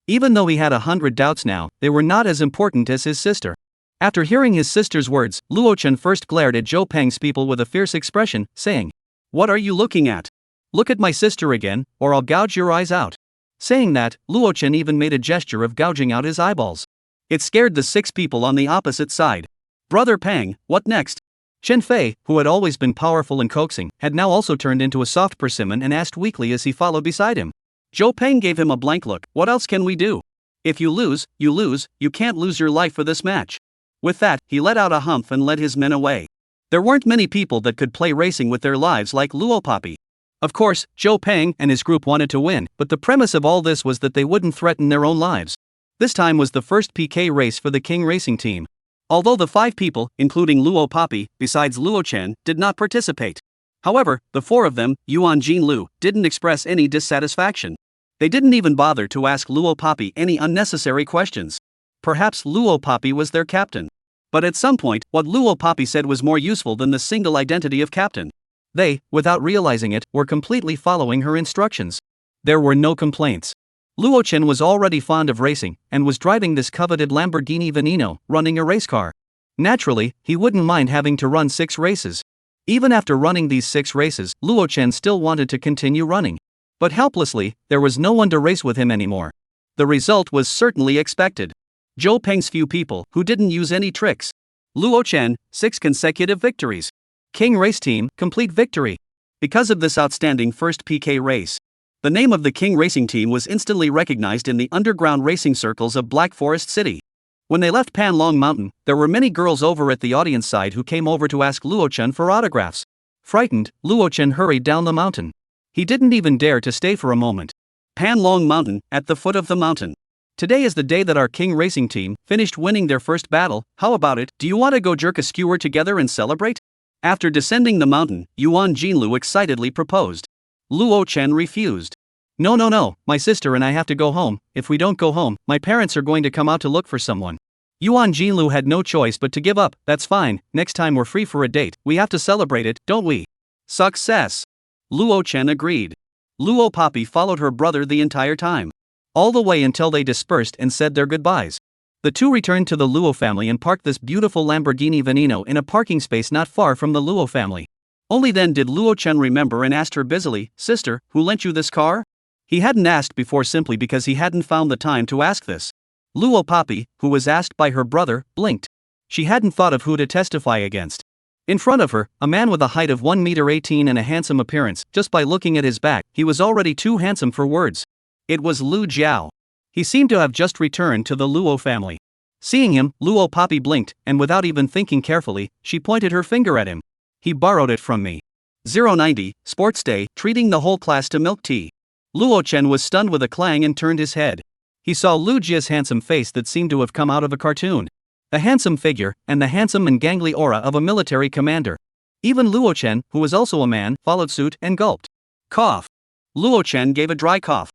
Even though he had 100 doubts now, they were not as important as his sister. After hearing his sister's words, Luo Chen first glared at Zhou Peng's people with a fierce expression, saying, What are you looking at? Look at my sister again, or I'll gouge your eyes out. Saying that, Luo Chen even made a gesture of gouging out his eyeballs. It scared the 6 people on the opposite side. Brother Peng, what next? Chen Fei, who had always been powerful and coaxing, had now also turned into a soft persimmon and asked weakly as he followed beside him. Zhou Peng gave him a blank look. What else can we do? If you lose, you can't lose your life for this match. With that, he let out a humph and led his men away. There weren't many people that could play racing with their lives like Luo Poppy. Of course, Zhou Peng and his group wanted to win, but the premise of all this was that they wouldn't threaten their own lives. This time was the first PK race for the King Racing team. Although the 5 people, including Luo Poppy, besides Luo Chen, did not participate. However, the 4 of them, Yuan Jinlu, didn't express any dissatisfaction. They didn't even bother to ask Luo Poppy any unnecessary questions. Perhaps Luo Poppy was their captain. But at some point, what Luo Poppy said was more useful than the single identity of captain. They, without realizing it, were completely following her instructions. There were no complaints. Luo Chen was already fond of racing, and was driving this coveted Lamborghini Veneno, running a race car. Naturally, he wouldn't mind having to run 6 races. Even after running these 6 races, Luo Chen still wanted to continue running. But helplessly, there was no one to race with him anymore. The result was certainly expected. Zhou Peng's few people, who didn't use any tricks. Luo Chen, 6 consecutive victories. King Race Team, complete victory. Because of this outstanding first PK race, the name of the King Racing Team was instantly recognized in the underground racing circles of Black Forest City. When they left Panlong Mountain, there were many girls over at the audience side who came over to ask Luo Chen for autographs. Frightened, Luo Chen hurried down the mountain. He didn't even dare to stay for a moment. Panlong Mountain, at the foot of the mountain. Today is the day that our King Racing Team finished winning their first battle. How about it? Do you want to go jerk a skewer together and celebrate? After descending the mountain, Yuan Jinlu excitedly proposed. Luo Chen refused. No, my sister and I have to go home. If we don't go home, my parents are going to come out to look for someone. Yuan Jinlu had no choice but to give up. That's fine, next time we're free for a date, we have to celebrate it, don't we? Success! Luo Chen agreed. Luo Poppy followed her brother the entire time. All the way until they dispersed and said their goodbyes. The 2 returned to the Luo family and parked this beautiful Lamborghini Veneno in a parking space not far from the Luo family. Only then did Luo Chen remember and asked her busily, Sister, who lent you this car? He hadn't asked before simply because he hadn't found the time to ask this. Luo Poppy, who was asked by her brother, blinked. She hadn't thought of who to testify against. In front of her, a man with a height of 1.18 m and a handsome appearance. Just by looking at his back, he was already too handsome for words. It was Lu Jiao. He seemed to have just returned to the Luo family. Seeing him, Luo Poppy blinked, and without even thinking carefully, she pointed her finger at him. He borrowed it from me. 090, Sports Day, treating the whole class to milk tea. Luo Chen was stunned with a clang and turned his head. He saw Lu Jia's handsome face that seemed to have come out of a cartoon. A handsome figure, and the handsome and gangly aura of a military commander. Even Luo Chen, who was also a man, followed suit and gulped. Cough. Luo Chen gave a dry cough.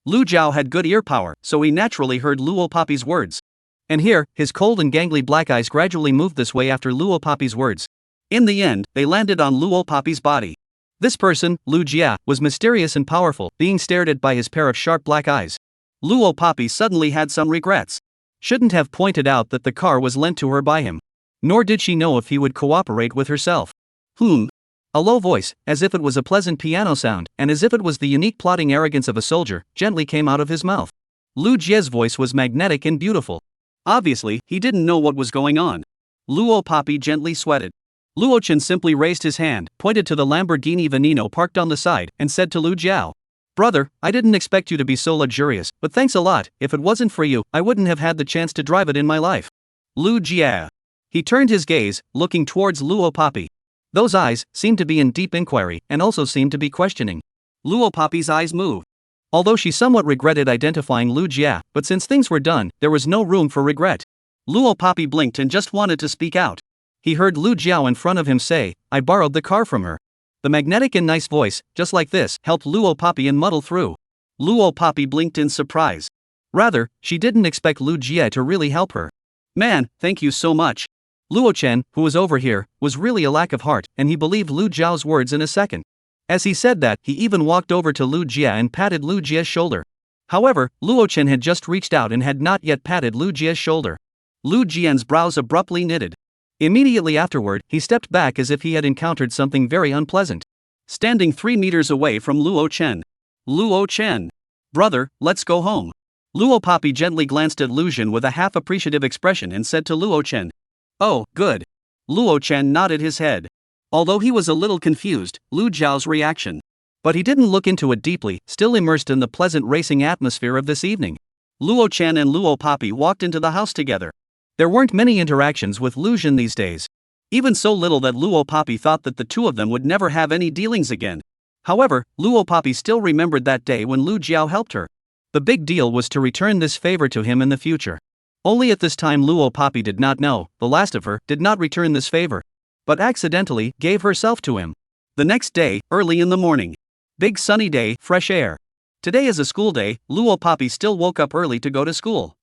Lu Jiao had good ear power, so he naturally heard Luo Poppy's words. And here, his cold and gangly black eyes gradually moved this way after Luo Poppy's words. In the end, they landed on Luo Poppy's body. This person, Lu Jia, was mysterious and powerful, being stared at by his pair of sharp black eyes. Luo Poppy suddenly had some regrets. Shouldn't have pointed out that the car was lent to her by him. Nor did she know if he would cooperate with herself. A low voice, as if it was a pleasant piano sound, and as if it was the unique plotting arrogance of a soldier, gently came out of his mouth. Lu Jia's voice was magnetic and beautiful. Obviously, he didn't know what was going on. Luo Poppy gently sweated. Luo Chen simply raised his hand, pointed to the Lamborghini Veneno parked on the side, and said to Lu Jiao, "Brother, I didn't expect you to be so luxurious, but thanks a lot. If it wasn't for you, I wouldn't have had the chance to drive it in my life." Lu Jia. He turned his gaze, looking towards Luo Poppy. Those eyes seemed to be in deep inquiry, and also seemed to be questioning. Luo Poppy's eyes moved. Although she somewhat regretted identifying Lu Jia, but since things were done, there was no room for regret. Luo Poppy blinked and just wanted to speak out. He heard Lu Jiao in front of him say, "I borrowed the car from her." The magnetic and nice voice, just like this, helped Luo Poppy and muddle through. Luo Poppy blinked in surprise. Rather, she didn't expect Lu Jia to really help her. "Man, thank you so much." Luo Chen, who was over here, was really a lack of heart, and he believed Lu Jiao's words in a second. As he said that, he even walked over to Lu Jia and patted Lu Jia's shoulder. However, Luo Chen had just reached out and had not yet patted Lu Jia's shoulder. Lu Jian's brows abruptly knitted. Immediately afterward, he stepped back as if he had encountered something very unpleasant. Standing 3 meters away from Luo Chen. Luo Chen. "Brother, let's go home." Luo Poppy gently glanced at Lu Jian with a half-appreciative expression and said to Luo Chen, "Oh, good." Luo Chen nodded his head. Although he was a little confused, Lu Jiao's reaction. But he didn't look into it deeply, still immersed in the pleasant racing atmosphere of this evening. Luo Chen and Luo Poppy walked into the house together. There weren't many interactions with Lu Jian these days. Even so little that Luo Poppy thought that the two of them would never have any dealings again. However, Luo Poppy still remembered that day when Lu Jiao helped her. The big deal was to return this favor to him in the future. Only at this time Luo Poppy did not know, the last of her did not return this favor, but accidentally gave herself to him. The next day, early in the morning. Big sunny day, fresh air. Today is a school day. Luo Poppy still woke up early to go to school.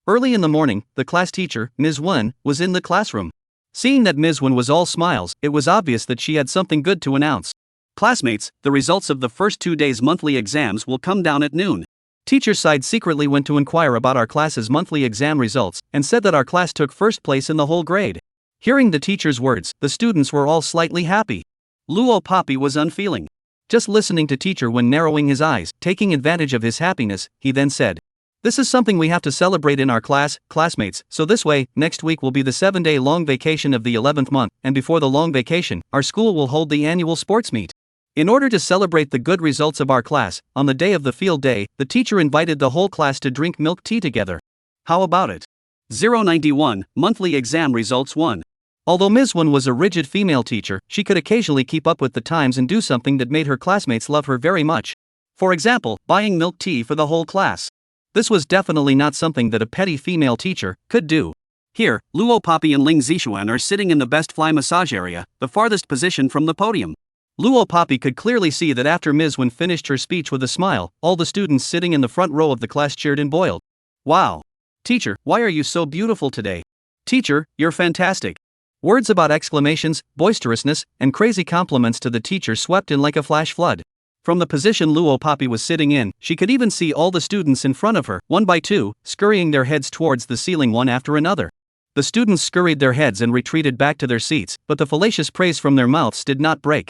Early in the morning, the class teacher, Ms. Wen, was in the classroom. Seeing that Ms. Wen was all smiles, it was obvious that she had something good to announce. "Classmates, the results of the first 2 days' monthly exams will come down at noon." Teacher Side secretly went to inquire about our class's monthly exam results, and said that our class took first place in the whole grade. Hearing the teacher's words, the students were all slightly happy. Luo Poppy was unfeeling. Just listening to teacher when narrowing his eyes, taking advantage of his happiness, he then said, "This is something we have to celebrate in our class, classmates, so this way, next week will be the 7-day long vacation of the 11th month, and before the long vacation, our school will hold the annual sports meet. In order to celebrate the good results of our class, on the day of the field day, the teacher invited the whole class to drink milk tea together. How about it?" 091, Monthly Exam Results 1. Although Ms. Wen was a rigid female teacher, she could occasionally keep up with the times and do something that made her classmates love her very much. For example, buying milk tea for the whole class. This was definitely not something that a petty female teacher could do. Here, Luo Poppy and Ling Zixuan are sitting in the best fly massage area, the farthest position from the podium. Luo Poppy could clearly see that after Ms. Wen finished her speech with a smile, all the students sitting in the front row of the class cheered and boiled. "Wow! Teacher, why are you so beautiful today? Teacher, you're fantastic." Words about exclamations, boisterousness, and crazy compliments to the teacher swept in like a flash flood. From the position Luo Poppy was sitting in, she could even see all the students in front of her, one by two, scurrying their heads towards the ceiling one after another. The students scurried their heads and retreated back to their seats, but the fallacious praise from their mouths did not break.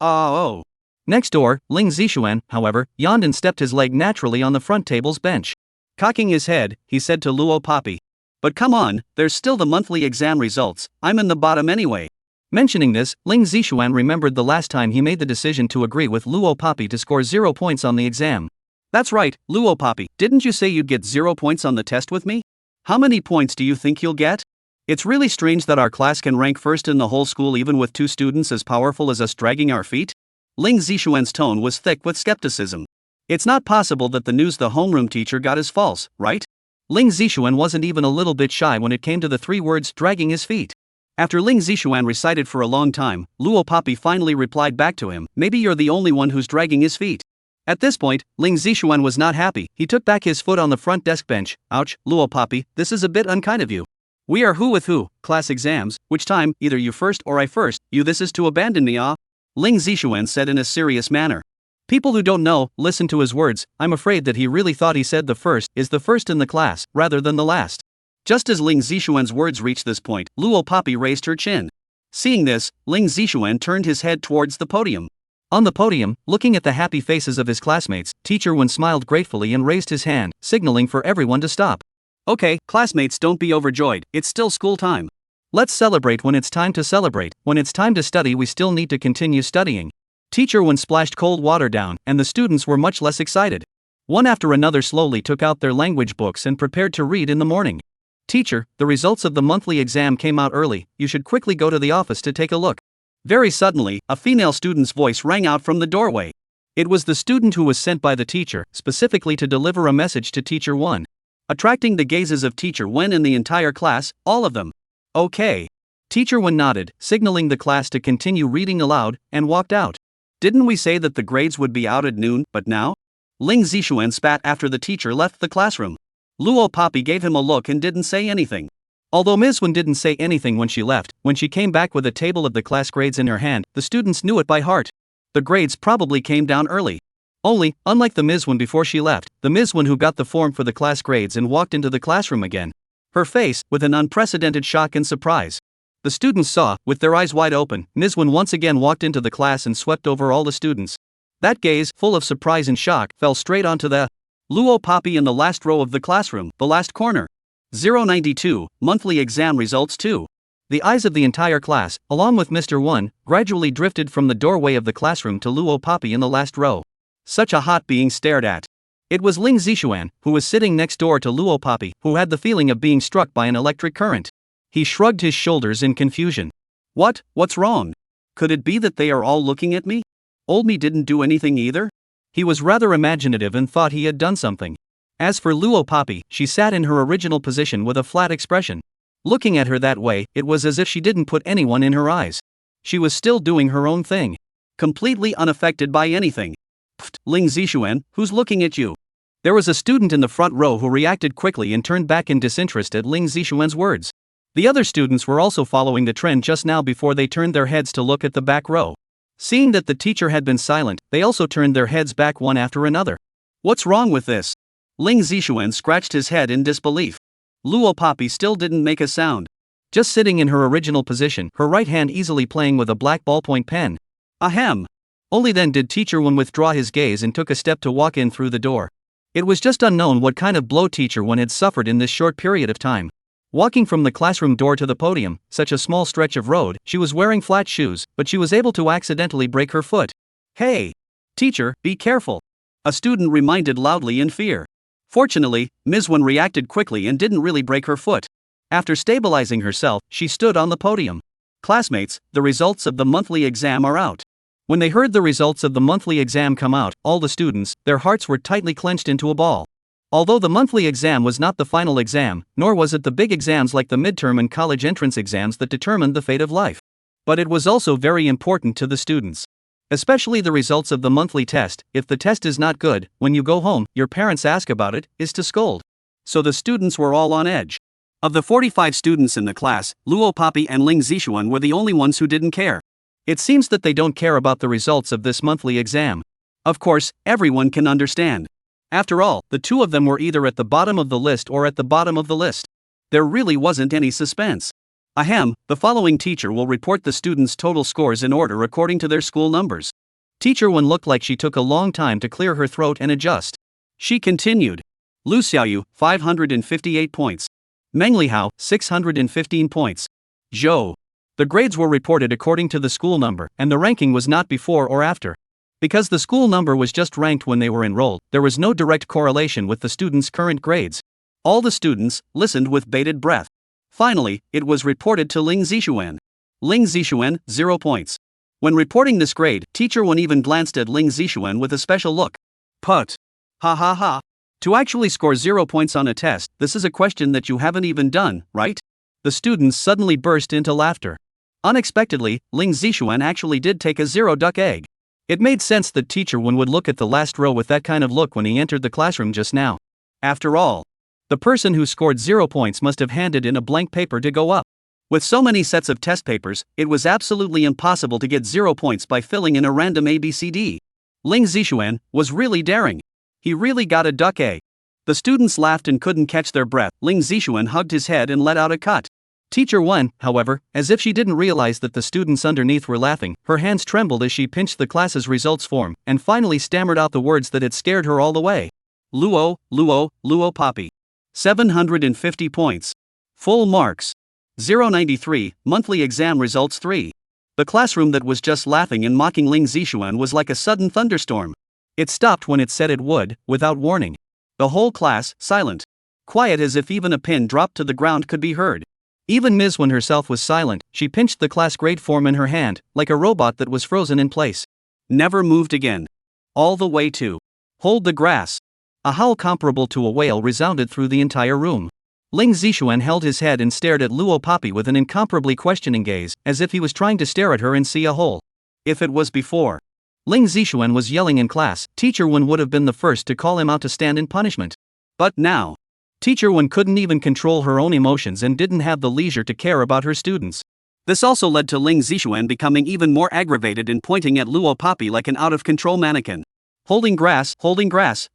Oh. Next door, Ling Zixuan, however, yawned and stepped his leg naturally on the front table's bench. Cocking his head, he said to Luo Poppy, "But come on, there's still the monthly exam results, I'm in the bottom anyway." Mentioning this, Ling Zixuan remembered the last time he made the decision to agree with Luo Poppy to score 0 points on the exam. That's right, Luo Poppy, didn't you say you'd get 0 points on the test with me? How many points do you think you'll get? It's really strange that our class can rank first in the whole school even with 2 students as powerful as us dragging our feet. Ling Zishuan's tone was thick with skepticism. It's not possible that the news the homeroom teacher got is false, right? Ling Zishuan wasn't even a little bit shy when it came to the 3 words dragging his feet. After Ling Zishuan recited for a long time, Luo Poppy finally replied back to him, maybe you're the only one who's dragging his feet. At this point, Ling Zishuan was not happy. He took back his foot on the front desk bench. Ouch, Luo Poppy, this is a bit unkind of you. We are who with who, class exams, which time, either you first or I first, you this is to abandon me ah? Ling Zishuan said in a serious manner. People who don't know, listen to his words. I'm afraid that he really thought he said the first is the first in the class, rather than the last. Just as Ling Zishuan's words reached this point, Luo Poppy raised her chin. Seeing this, Ling Zishuan turned his head towards the podium. On the podium, looking at the happy faces of his classmates, Teacher Wen smiled gratefully and raised his hand, signaling for everyone to stop. Okay, classmates, don't be overjoyed, it's still school time. Let's celebrate when it's time to celebrate. When it's time to study, we still need to continue studying. Teacher Wen splashed cold water down, and the students were much less excited. One after another slowly took out their language books and prepared to read in the morning. Teacher, the results of the monthly exam came out early, you should quickly go to the office to take a look. Very suddenly, a female student's voice rang out from the doorway. It was the student who was sent by the teacher, specifically to deliver a message to Teacher Wen. Attracting the gazes of Teacher Wen and the entire class, all of them. Okay. Teacher Wen nodded, signaling the class to continue reading aloud, and walked out. Didn't we say that the grades would be out at noon, but now? Ling Zishuan spat after the teacher left the classroom. Luo Poppy gave him a look and didn't say anything. Although Ms. Wen didn't say anything when she left, when she came back with a table of the class grades in her hand, the students knew it by heart. The grades probably came down early. Only, unlike the Ms. Wen before she left, the Ms. Wen who got the form for the class grades and walked into the classroom again. Her face, with an unprecedented shock and surprise. The students saw, with their eyes wide open, Ms. Wen once again walked into the class and swept over all the students. That gaze, full of surprise and shock, fell straight onto the Luo Poppy in the last row of the classroom, the last corner. 092, monthly exam results 2. The eyes of the entire class, along with Mr. Wen, gradually drifted from the doorway of the classroom to Luo Poppy in the last row. Such a hot being stared at. It was Ling Zishuan, who was sitting next door to Luo Poppy, who had the feeling of being struck by an electric current. He shrugged his shoulders in confusion. What's wrong? Could it be that they are all looking at me? Old me didn't do anything either? He was rather imaginative and thought he had done something. As for Luo Poppy, she sat in her original position with a flat expression. Looking at her that way, it was as if she didn't put anyone in her eyes. She was still doing her own thing. Completely unaffected by anything. Pfft, Ling Zishuan, who's looking at you? There was a student in the front row who reacted quickly and turned back in disinterest at Ling Zishuan's words. The other students were also following the trend just now before they turned their heads to look at the back row. Seeing that the teacher had been silent, they also turned their heads back one after another. What's wrong with this? Ling Zishuan scratched his head in disbelief. Luo Poppy still didn't make a sound. Just sitting in her original position, her right hand easily playing with a black ballpoint pen. Ahem. Only then did Teacher Wen withdraw his gaze and took a step to walk in through the door. It was just unknown what kind of blow Teacher Wen had suffered in this short period of time. Walking from the classroom door to the podium, such a small stretch of road, she was wearing flat shoes, but she was able to accidentally break her foot. Hey! Teacher, be careful! A student reminded loudly in fear. Fortunately, Ms. Wen reacted quickly and didn't really break her foot. After stabilizing herself, she stood on the podium. Classmates, the results of the monthly exam are out. When they heard the results of the monthly exam come out, all the students, their hearts were tightly clenched into a ball. Although the monthly exam was not the final exam, nor was it the big exams like the midterm and college entrance exams that determined the fate of life. But it was also very important to the students. Especially the results of the monthly test. If the test is not good, when you go home, your parents ask about it, is to scold. So the students were all on edge. Of the 45 students in the class, Luo Poppy and Ling Zishuan were the only ones who didn't care. It seems that they don't care about the results of this monthly exam. Of course, everyone can understand. After all, the two of them were either at the bottom of the list or at the bottom of the list. There really wasn't any suspense. Ahem, the following teacher will report the students' total scores in order according to their school numbers. Teacher Wen looked like she took a long time to clear her throat and adjust. She continued. Lu Xiaoyu, 558 points. Meng Lihao, 615 points. Zhou. The grades were reported according to the school number, and the ranking was not before or after. Because the school number was just ranked when they were enrolled, there was no direct correlation with the students' current grades. All the students listened with bated breath. Finally, it was reported to Ling Zixuan. Ling Zixuan, 0 points. When reporting this grade, Teacher Wen even glanced at Ling Zixuan with a special look. Put. Ha ha ha. To actually score 0 points on a test, this is a question that you haven't even done, right? The students suddenly burst into laughter. Unexpectedly, Ling Zixuan actually did take a 0 duck egg. It made sense that Teacher Wen would look at the last row with that kind of look when he entered the classroom just now. After all, the person who scored 0 points must have handed in a blank paper to go up. With so many sets of test papers, it was absolutely impossible to get 0 points by filling in a random ABCD. Ling Zixuan was really daring. He really got a duck egg. The students laughed and couldn't catch their breath. Ling Zixuan hugged his head and let out a cut. Teacher Wen, however, as if she didn't realize that the students underneath were laughing, her hands trembled as she pinched the class's results form, and finally stammered out the words that had scared her all the way. Luo, Luo, Luo Poppy. 750 points. Full marks. 093, monthly exam results 3. The classroom that was just laughing and mocking Ling Zixuan was like a sudden thunderstorm. It stopped when it said it would, without warning. The whole class, silent. Quiet as if even a pin dropped to the ground could be heard. Even Ms. Wen herself was silent. She pinched the class grade form in her hand, like a robot that was frozen in place. Never moved again. All the way to hold the grass. A howl comparable to a whale resounded through the entire room. Ling Zixuan held his head and stared at Luo Poppy with an incomparably questioning gaze, as if he was trying to stare at her and see a hole. If it was before Ling Zixuan was yelling in class, Teacher Wen would have been the first to call him out to stand in punishment. But now, Teacher Wen couldn't even control her own emotions and didn't have the leisure to care about her students. This also led to Ling Zixuan becoming even more aggravated and pointing at Luo Poppy like an out-of-control mannequin. Holding grass,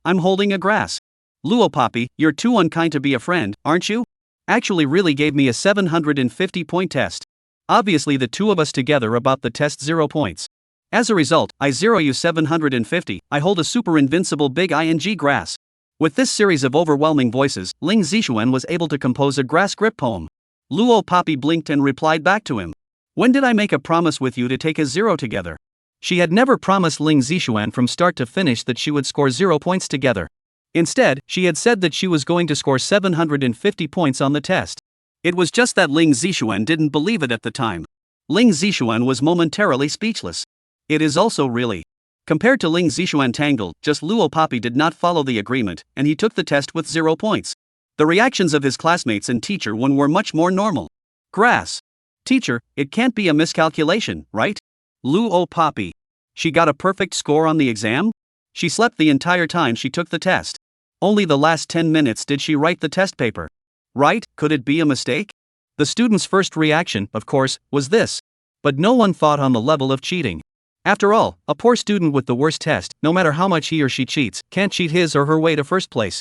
I'm holding a grass. Luo Poppy, you're too unkind to be a friend, aren't you? Actually really gave me a 750-point test. Obviously the two of us together about the test 0 points. As a result, I zero you 750, I hold a super invincible big ing grass. With this series of overwhelming voices, Ling Zixuan was able to compose a grass grip poem. Luo Poppy blinked and replied back to him. When did I make a promise with you to take a 0 together? She had never promised Ling Zixuan from start to finish that she would score 0 points together. Instead, she had said that she was going to score 750 points on the test. It was just that Ling Zixuan didn't believe it at the time. Ling Zixuan was momentarily speechless. It is also really. Compared to Ling Zixuan Tangled, just Luo Poppy did not follow the agreement, and he took the test with 0 points. The reactions of his classmates and Teacher Wen were much more normal. Grass. Teacher, it can't be a miscalculation, right? Luo Poppy. She got a perfect score on the exam? She slept the entire time she took the test. Only the last 10 minutes did she write the test paper. Right? Could it be a mistake? The students' first reaction, of course, was this. But no one thought on the level of cheating. After all, a poor student with the worst test, no matter how much he or she cheats, can't cheat his or her way to first place.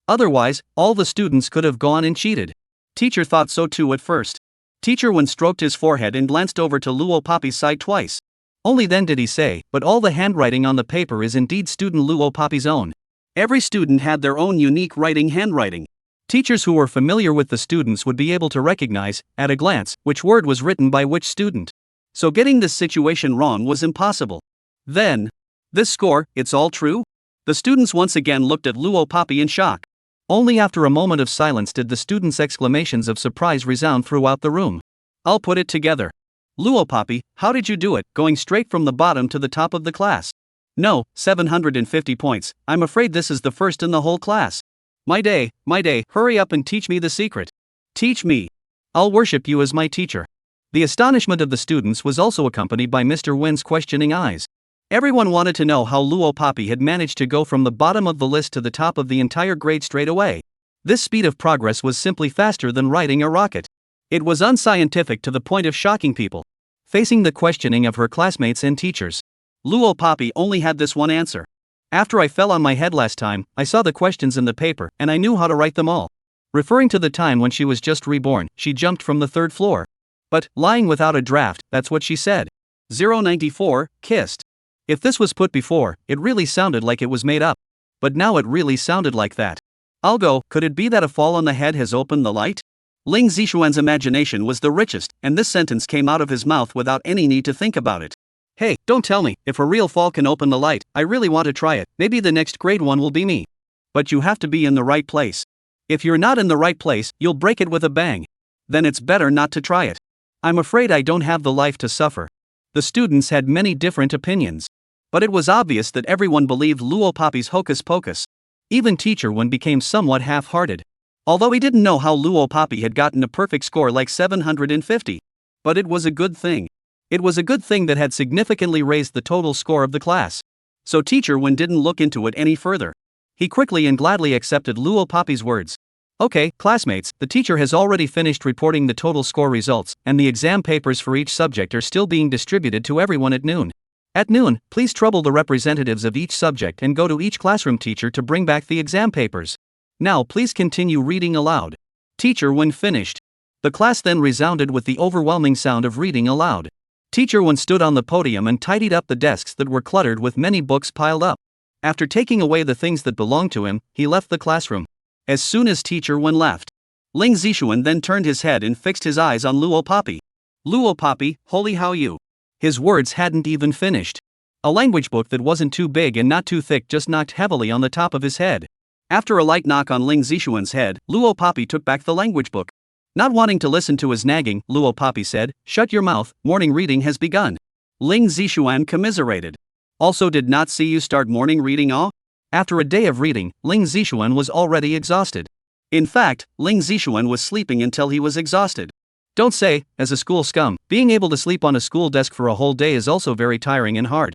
Otherwise, all the students could have gone and cheated. Teacher thought so too at first. Teacher Wen stroked his forehead and glanced over to Luo Poppy's side twice. Only then did he say, but all the handwriting on the paper is indeed student Luo Poppy's own. Every student had their own unique handwriting. Teachers who were familiar with the students would be able to recognize, at a glance, which word was written by which student. So getting this situation wrong was impossible. Then, this score, it's all true? The students once again looked at Luo Poppy in shock. Only after a moment of silence did the students' exclamations of surprise resound throughout the room. I'll put it together. Luo Poppy, how did you do it, going straight from the bottom to the top of the class? No, 750 points, I'm afraid this is the first in the whole class. My day, hurry up and teach me the secret. Teach me. I'll worship you as my teacher. The astonishment of the students was also accompanied by Mr. Wen's questioning eyes. Everyone wanted to know how Luo Poppy had managed to go from the bottom of the list to the top of the entire grade straight away. This speed of progress was simply faster than riding a rocket. It was unscientific to the point of shocking people. Facing the questioning of her classmates and teachers, Luo Poppy only had this one answer. After I fell on my head last time, I saw the questions in the paper, and I knew how to write them all. Referring to the time when she was just reborn, she jumped from the 3rd floor. But, lying without a draft, that's what she said. 094, kissed. If this was put before, it really sounded like it was made up. But now it really sounded like that. I'll go, could it be that a fall on the head has opened the light? Ling Zixuan's imagination was the richest, and this sentence came out of his mouth without any need to think about it. Hey, don't tell me, if a real fall can open the light, I really want to try it, maybe the next grade one will be me. But you have to be in the right place. If you're not in the right place, you'll break it with a bang. Then it's better not to try it. I'm afraid I don't have the life to suffer. The students had many different opinions. But it was obvious that everyone believed Luo Papi's hocus pocus. Even Teacher Wen became somewhat half-hearted. Although he didn't know how Luo Papi had gotten a perfect score like 750. But it was a good thing. It was a good thing that had significantly raised the total score of the class. So Teacher Wen didn't look into it any further. He quickly and gladly accepted Luo Papi's words. Okay, classmates, the teacher has already finished reporting the total score results, and the exam papers for each subject are still being distributed to everyone at noon. At noon, please trouble the representatives of each subject and go to each classroom teacher to bring back the exam papers. Now please continue reading aloud. Teacher Wen finished. The class then resounded with the overwhelming sound of reading aloud. Teacher Wen stood on the podium and tidied up the desks that were cluttered with many books piled up. After taking away the things that belonged to him, he left the classroom. As soon as Teacher Wen left, Ling Zixuan then turned his head and fixed his eyes on Luo Papi. Luo Papi, holy how you. His words hadn't even finished. A language book that wasn't too big and not too thick just knocked heavily on the top of his head. After a light knock on Ling Zixuan's head, Luo Papi took back the language book. Not wanting to listen to his nagging, Luo Papi said, "Shut your mouth, morning reading has begun." Ling Zixuan commiserated. Also did not see you start morning reading all? After a day of reading, Ling Zixuan was already exhausted. In fact, Ling Zixuan was sleeping until he was exhausted. Don't say, as a school scum, being able to sleep on a school desk for a whole day is also very tiring and hard.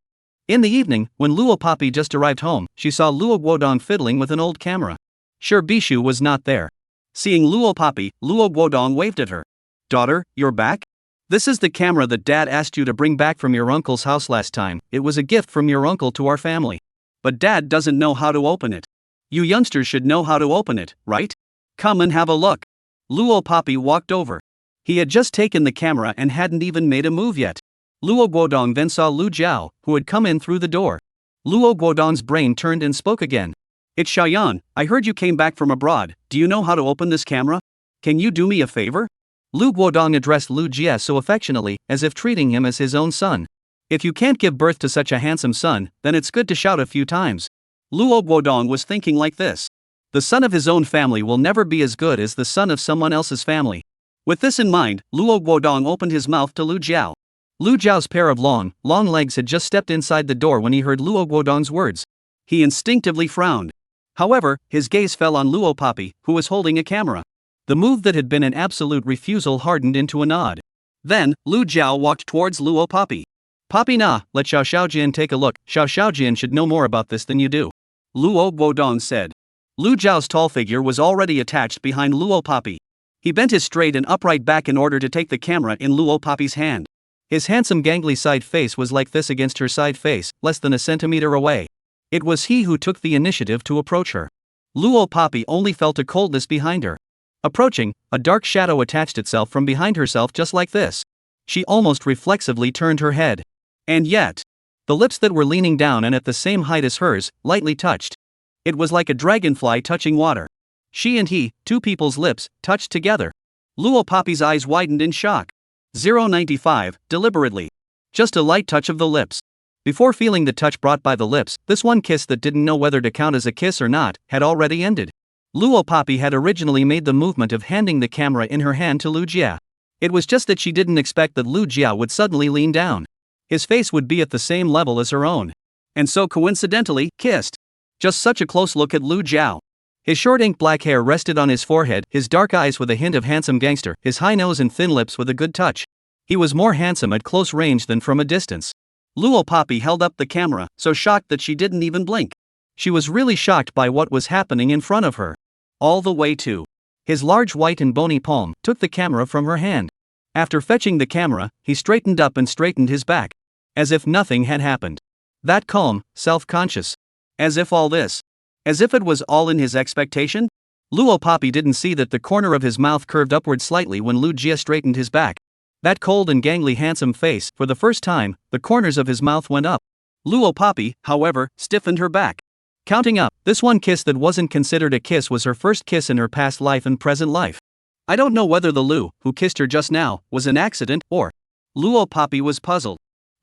In the evening, when Luo Papi just arrived home, she saw Luo Guodong fiddling with an old camera. Sure, Bishu was not there. Seeing Luo Papi, Luo Guodong waved at her. "Daughter, you're back? This is the camera that Dad asked you to bring back from your uncle's house last time. It was a gift from your uncle to our family. But Dad doesn't know how to open it. You youngsters should know how to open it, right? Come and have a look." Luo Papi walked over. He had just taken the camera and hadn't even made a move yet. Luo Guodong then saw Lu Jiao, who had come in through the door. Luo Guodong's brain turned and spoke again. "It's Xiaoyan, I heard you came back from abroad. Do you know how to open this camera? Can you do me a favor?" Lu Guodong addressed Lu Jie so affectionately, as if treating him as his own son. If you can't give birth to such a handsome son, then it's good to shout a few times. Luo Guodong was thinking like this. The son of his own family will never be as good as the son of someone else's family. With this in mind, Luo Guodong opened his mouth to Lu Jiao. Lu Jiao's pair of long legs had just stepped inside the door when he heard Luo Guodong's words. He instinctively frowned. However, his gaze fell on Luo Papi, who was holding a camera. The move that had been an absolute refusal hardened into a nod. Then, Lu Jiao walked towards Luo Papi. "Papi na, let Xiao Xiaojian take a look. Xiao Xiaojian should know more about this than you do," Luo Guodong said. Lu Jiao's tall figure was already attached behind Luo Papi. He bent his straight and upright back in order to take the camera in Luo Papi's hand. His handsome gangly side face was like this against her side face, less than a centimeter away. It was he who took the initiative to approach her. Luo Papi only felt a coldness behind her. Approaching, a dark shadow attached itself from behind herself just like this. She almost reflexively turned her head. And yet, the lips that were leaning down and at the same height as hers, lightly touched. It was like a dragonfly touching water. She and he, two people's lips, touched together. Luo Papi's eyes widened in shock. 095, deliberately. Just a light touch of the lips. Before feeling the touch brought by the lips, this one kiss that didn't know whether to count as a kiss or not, had already ended. Luo Papi had originally made the movement of handing the camera in her hand to Lu Jia. It was just that she didn't expect that Lu Jia would suddenly lean down. His face would be at the same level as her own. And so coincidentally, kissed. Just such a close look at Lu Jiao. His short ink black hair rested on his forehead, his dark eyes with a hint of handsome gangster, his high nose and thin lips with a good touch. He was more handsome at close range than from a distance. Luo Papi held up the camera, so shocked that she didn't even blink. She was really shocked by what was happening in front of her. All the way to. His large white and bony palm took the camera from her hand. After fetching the camera, he straightened up and straightened his back. As if nothing had happened. That calm, self-conscious. As if all this. As if it was all in his expectation? Luo Papi didn't see that the corner of his mouth curved upward slightly when Lu Jia straightened his back. That cold and gangly handsome face, for the first time, the corners of his mouth went up. Luo Papi, however, stiffened her back. Counting up, this one kiss that wasn't considered a kiss was her first kiss in her past life and present life. I don't know whether the Lu, who kissed her just now, was an accident, or. Luo Papi was puzzled.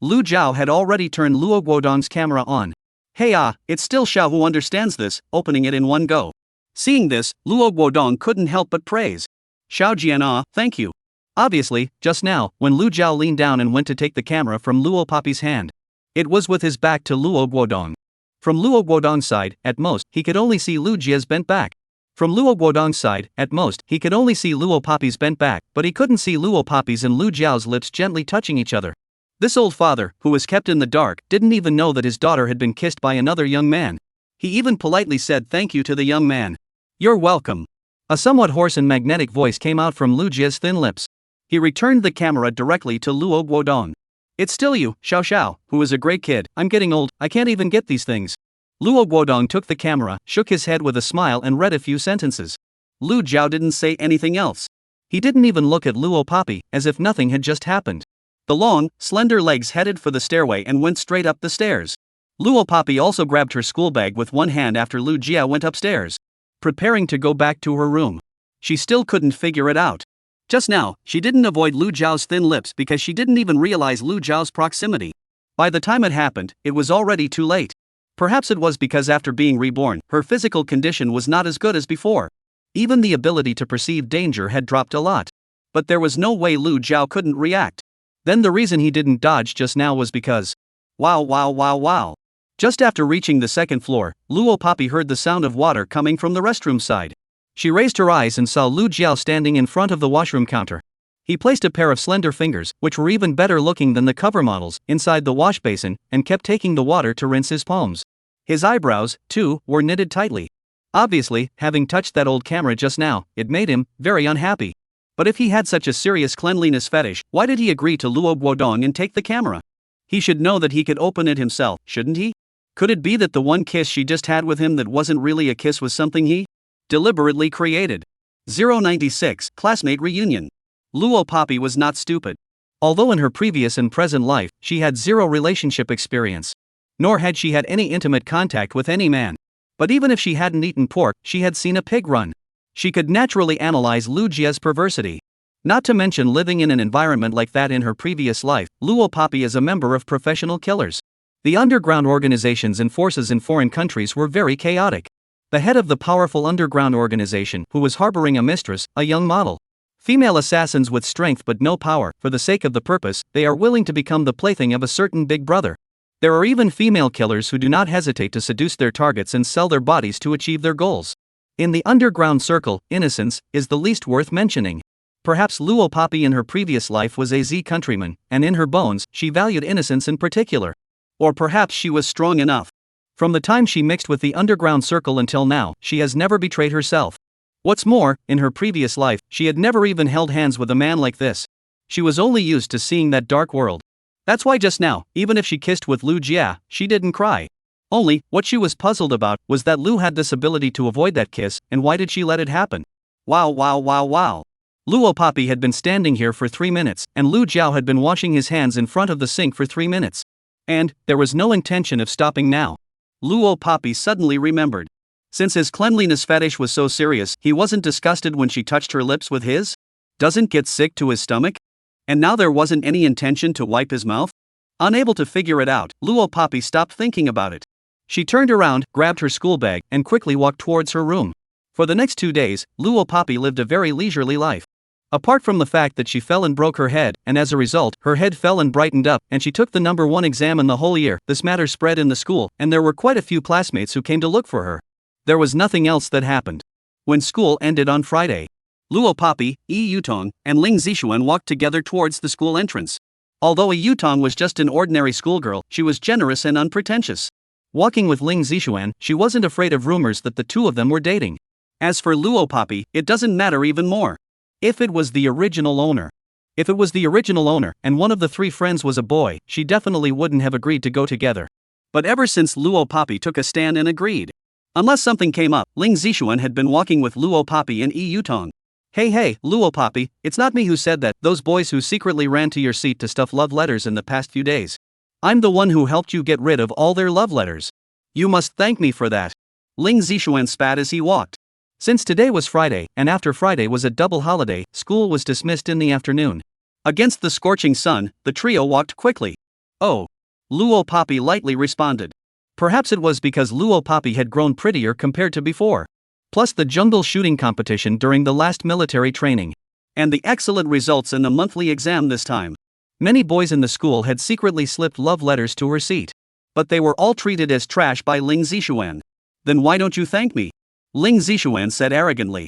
Lu Jiao had already turned Luo Guodong's camera on. Hey it's still Xiao who understands this, opening it in one go. Seeing this, Luo Guodong couldn't help but praise. Xiao Jian thank you. Obviously, just now, when Lu Jiao leaned down and went to take the camera from Luo Poppy's hand, it was with his back to Luo Guodong. From Luo Guodong's side, at most, he could only see Lu Jia's bent back. From Luo Guodong's side, at most, he could only see Luo Poppy's bent back, but he couldn't see Luo Poppy's and Lu Jiao's lips gently touching each other. This old father, who was kept in the dark, didn't even know that his daughter had been kissed by another young man. He even politely said thank you to the young man. You're welcome. A somewhat hoarse and magnetic voice came out from Lu Jia's thin lips. He returned the camera directly to Luo Guodong. It's still you, Xiao, who is a great kid. I'm getting old, I can't even get these things. Luo Guodong took the camera, shook his head with a smile and read a few sentences. Lu Jiao didn't say anything else. He didn't even look at Luo Poppy, as if nothing had just happened. The long, slender legs headed for the stairway and went straight up the stairs. Luo Poppy also grabbed her school bag with one hand after Lu Jiao went upstairs, preparing to go back to her room. She still couldn't figure it out. Just now, she didn't avoid Lu Jiao's thin lips because she didn't even realize Lu Jiao's proximity. By the time it happened, it was already too late. Perhaps it was because after being reborn, her physical condition was not as good as before. Even the ability to perceive danger had dropped a lot. But there was no way Lu Jiao couldn't react. Then the reason he didn't dodge just now was because… Wow. Just after reaching the second floor, Luo Poppy heard the sound of water coming from the restroom side. She raised her eyes and saw Lu Jiao standing in front of the washroom counter. He placed a pair of slender fingers, which were even better looking than the cover models, inside the wash basin, and kept taking the water to rinse his palms. His eyebrows, too, were knitted tightly. Obviously, having touched that old camera just now, it made him very unhappy. But if he had such a serious cleanliness fetish, why did he agree to Luo Guodong and take the camera? He should know that he could open it himself, shouldn't he? Could it be that the one kiss she just had with him that wasn't really a kiss was something he deliberately created? 096 Classmate Reunion. Luo Poppy was not stupid. Although in her previous and present life, she had zero relationship experience. Nor had she had any intimate contact with any man. But even if she hadn't eaten pork, she had seen a pig run. She could naturally analyze Lu Jia's perversity. Not to mention living in an environment like that in her previous life, Luo Poppy is a member of professional killers. The underground organizations and forces in foreign countries were very chaotic. The head of the powerful underground organization, who was harboring a mistress, a young model. Female assassins with strength but no power, for the sake of the purpose, they are willing to become the plaything of a certain big brother. There are even female killers who do not hesitate to seduce their targets and sell their bodies to achieve their goals. In the underground circle, innocence is the least worth mentioning. Perhaps Luo Poppy in her previous life was a Z countryman, and in her bones, she valued innocence in particular. Or perhaps she was strong enough. From the time she mixed with the underground circle until now, she has never betrayed herself. What's more, in her previous life, she had never even held hands with a man like this. She was only used to seeing that dark world. That's why just now, even if she kissed with Lu Jia, she didn't cry. Only, what she was puzzled about was that Lu had this ability to avoid that kiss, and why did she let it happen? Wow. Luo Poppy had been standing here for 3 minutes, and Lu Jiao had been washing his hands in front of the sink for 3 minutes. And there was no intention of stopping now. Luo Poppy suddenly remembered. Since his cleanliness fetish was so serious, he wasn't disgusted when she touched her lips with his? Doesn't get sick to his stomach? And now there wasn't any intention to wipe his mouth? Unable to figure it out, Luo Poppy stopped thinking about it. She turned around, grabbed her school bag, and quickly walked towards her room. For the next 2 days, Luo Poppy lived a very leisurely life. Apart from the fact that she fell and broke her head, and as a result, her head fell and brightened up, and she took the number 1 exam in the whole year, this matter spread in the school, and there were quite a few classmates who came to look for her. There was nothing else that happened. When school ended on Friday, Luo Poppy, Yi Yutong, and Ling Zixuan walked together towards the school entrance. Although Yi Yutong was just an ordinary schoolgirl, she was generous and unpretentious. Walking with Ling Zixuan, she wasn't afraid of rumors that the two of them were dating. As for Luo Poppy, it doesn't matter even more. If it was the original owner, and one of the 3 friends was a boy, she definitely wouldn't have agreed to go together. But ever since Luo Poppy took a stand and agreed. Unless something came up, Ling Zixuan had been walking with Luo Poppy and Yi Yutong. Hey, Luo Poppy, it's not me who said that, those boys who secretly ran to your seat to stuff love letters in the past few days. I'm the one who helped you get rid of all their love letters. You must thank me for that. Ling Zixuan spat as he walked. Since today was Friday, and after Friday was a double holiday, school was dismissed in the afternoon. Against the scorching sun, the trio walked quickly. Oh. Luo Poppy lightly responded. Perhaps it was because Luo Poppy had grown prettier compared to before. Plus the jungle shooting competition during the last military training. And the excellent results in the monthly exam this time. Many boys in the school had secretly slipped love letters to her seat. But they were all treated as trash by Ling Zishuan. Then why don't you thank me? Ling Zishuan said arrogantly.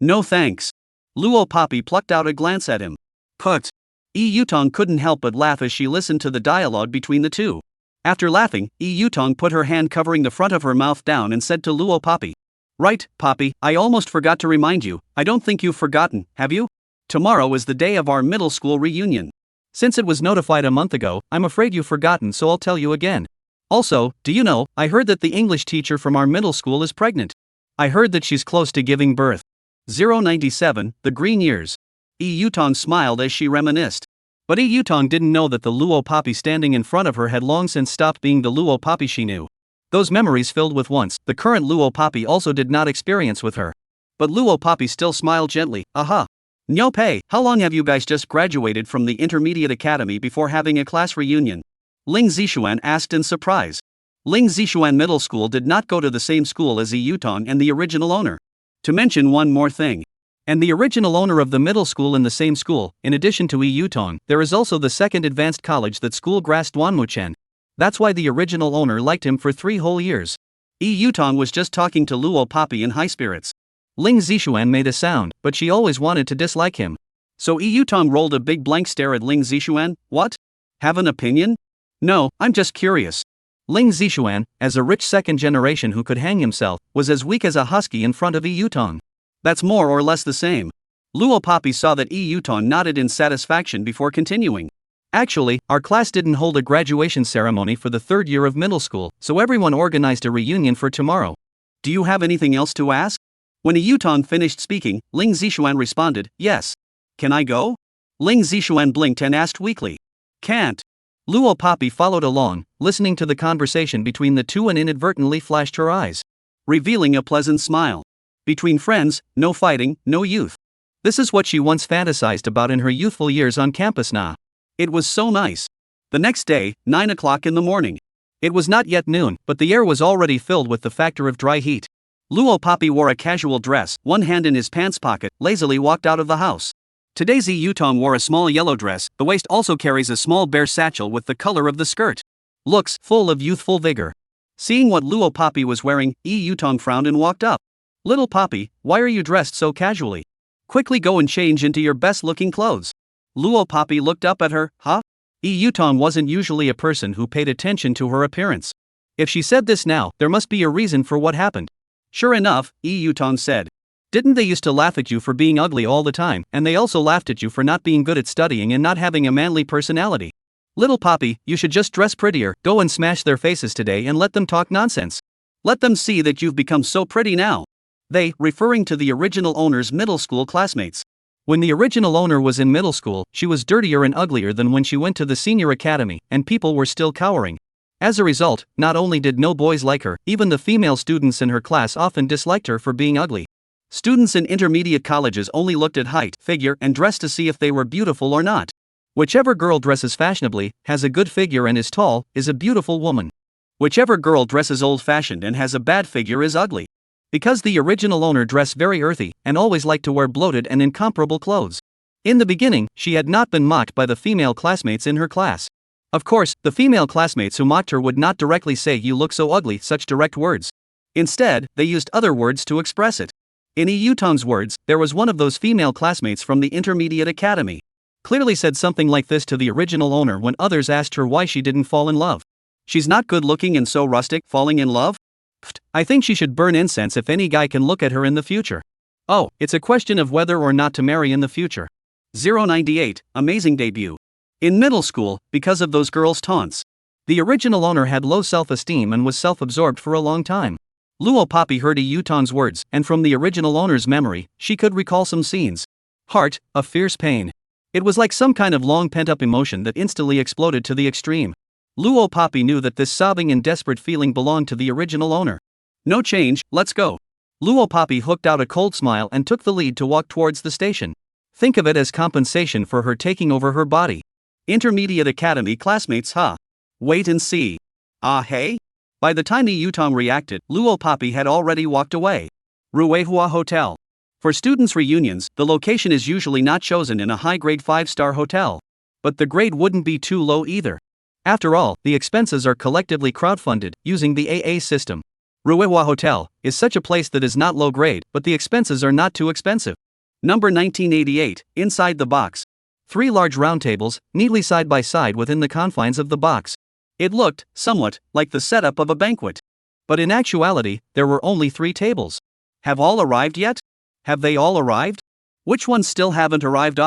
No thanks. Luo Poppy plucked out a glance at him. Put. Yi Yutong couldn't help but laugh as she listened to the dialogue between the two. After laughing, Yi Yutong put her hand covering the front of her mouth down and said to Luo Poppy. Right, Poppy, I almost forgot to remind you, I don't think you've forgotten, have you? Tomorrow is the day of our middle school reunion. Since it was notified a month ago, I'm afraid you've forgotten, so I'll tell you again. Also, do you know, I heard that the English teacher from our middle school is pregnant. I heard that she's close to giving birth. 097, the green years. Yi Yutong smiled as she reminisced. But Yi Yutong didn't know that the Luo Poppy standing in front of her had long since stopped being the Luo Poppy she knew. Those memories filled with once, the current Luo Poppy also did not experience with her. But Luo Poppy still smiled gently. Aha. Nyo Pei, how long have you guys just graduated from the intermediate academy before having a class reunion? Ling Zishuan asked in surprise. Ling Zishuan Middle School did not go to the same school as Yi Yutong and the original owner. To mention one more thing. And the original owner of the middle school in the same school, in addition to Yi Yutong, there is also the second advanced college that school grassed Duanmuchen. That's why the original owner liked him for 3 whole years. Yi Yutong was just talking to Luo Poppy in high spirits. Ling Zishuan made a sound, but she always wanted to dislike him. So Yi Yutong rolled a big blank stare at Ling Zishuan. What? Have an opinion? No, I'm just curious. Ling Zishuan, as a rich second generation who could hang himself, was as weak as a husky in front of Yi Yutong. That's more or less the same. Luo Poppy saw that Yi Yutong nodded in satisfaction before continuing. Actually, our class didn't hold a graduation ceremony for the 3rd year of middle school, so everyone organized a reunion for tomorrow. Do you have anything else to ask? When Yi Yutong finished speaking, Ling Zishuan responded, yes. Can I go? Ling Zishuan blinked and asked weakly. Can't. Luo Poppy followed along, listening to the conversation between the two and inadvertently flashed her eyes, revealing a pleasant smile. Between friends, no fighting, no youth. This is what she once fantasized about in her youthful years on campus now. It was so nice. The next day, 9 o'clock in the morning. It was not yet noon, but the air was already filled with the factor of dry heat. Luo Poppy wore a casual dress, one hand in his pants pocket, lazily walked out of the house. Today's Yi Yutong wore a small yellow dress, the waist also carries a small bare satchel with the color of the skirt. Looks full of youthful vigor. Seeing what Luo Poppy was wearing, Yi Yutong frowned and walked up. Little Poppy, why are you dressed so casually? Quickly go and change into your best-looking clothes. Luo Poppy looked up at her. Huh? Yi Yutong wasn't usually a person who paid attention to her appearance. If she said this now, there must be a reason for what happened. Sure enough, Yi Yutong said. Didn't they used to laugh at you for being ugly all the time, and they also laughed at you for not being good at studying and not having a manly personality? Little Poppy, you should just dress prettier, go and smash their faces today and let them talk nonsense. Let them see that you've become so pretty now. They, referring to the original owner's middle school classmates. When the original owner was in middle school, she was dirtier and uglier than when she went to the senior academy, and people were still cowering. As a result, not only did no boys like her, even the female students in her class often disliked her for being ugly. Students in intermediate colleges only looked at height, figure, and dress to see if they were beautiful or not. Whichever girl dresses fashionably, has a good figure and is tall, is a beautiful woman. Whichever girl dresses old-fashioned and has a bad figure is ugly. Because the original owner dressed very earthy, and always liked to wear bloated and incomparable clothes. In the beginning, she had not been mocked by the female classmates in her class. Of course, the female classmates who mocked her would not directly say "you look so ugly," such direct words. Instead, they used other words to express it. In Yi Yutong's words, there was one of those female classmates from the intermediate academy. Clearly said something like this to the original owner when others asked her why she didn't fall in love. She's not good looking and so rustic, falling in love? Pfft, I think she should burn incense if any guy can look at her in the future. Oh, it's a question of whether or not to marry in the future. 098, amazing debut. In middle school, because of those girls' taunts. The original owner had low self-esteem and was self-absorbed for a long time. Luo Poppy heard Yi Yutong's words, and from the original owner's memory, she could recall some scenes. Heart, a fierce pain. It was like some kind of long pent-up emotion that instantly exploded to the extreme. Luo Poppy knew that this sobbing and desperate feeling belonged to the original owner. No change, let's go. Luo Poppy hooked out a cold smile and took the lead to walk towards the station. Think of it as compensation for her taking over her body. Intermediate academy classmates, huh? Wait and see. Ah hey? By the time Yutong reacted, Luo Papi had already walked away. Ruehua Hotel. For students' reunions, the location is usually not chosen in a high-grade 5-star hotel. But the grade wouldn't be too low either. After all, the expenses are collectively crowdfunded, using the AA system. Ruehua Hotel is such a place that is not low grade, but the expenses are not too expensive. Number 1988, inside the box. 3 large round tables, neatly side by side within the confines of the box. It looked, somewhat, like the setup of a banquet. But in actuality, there were only 3 tables. Have all arrived yet? Have they all arrived? Which ones still haven't arrived?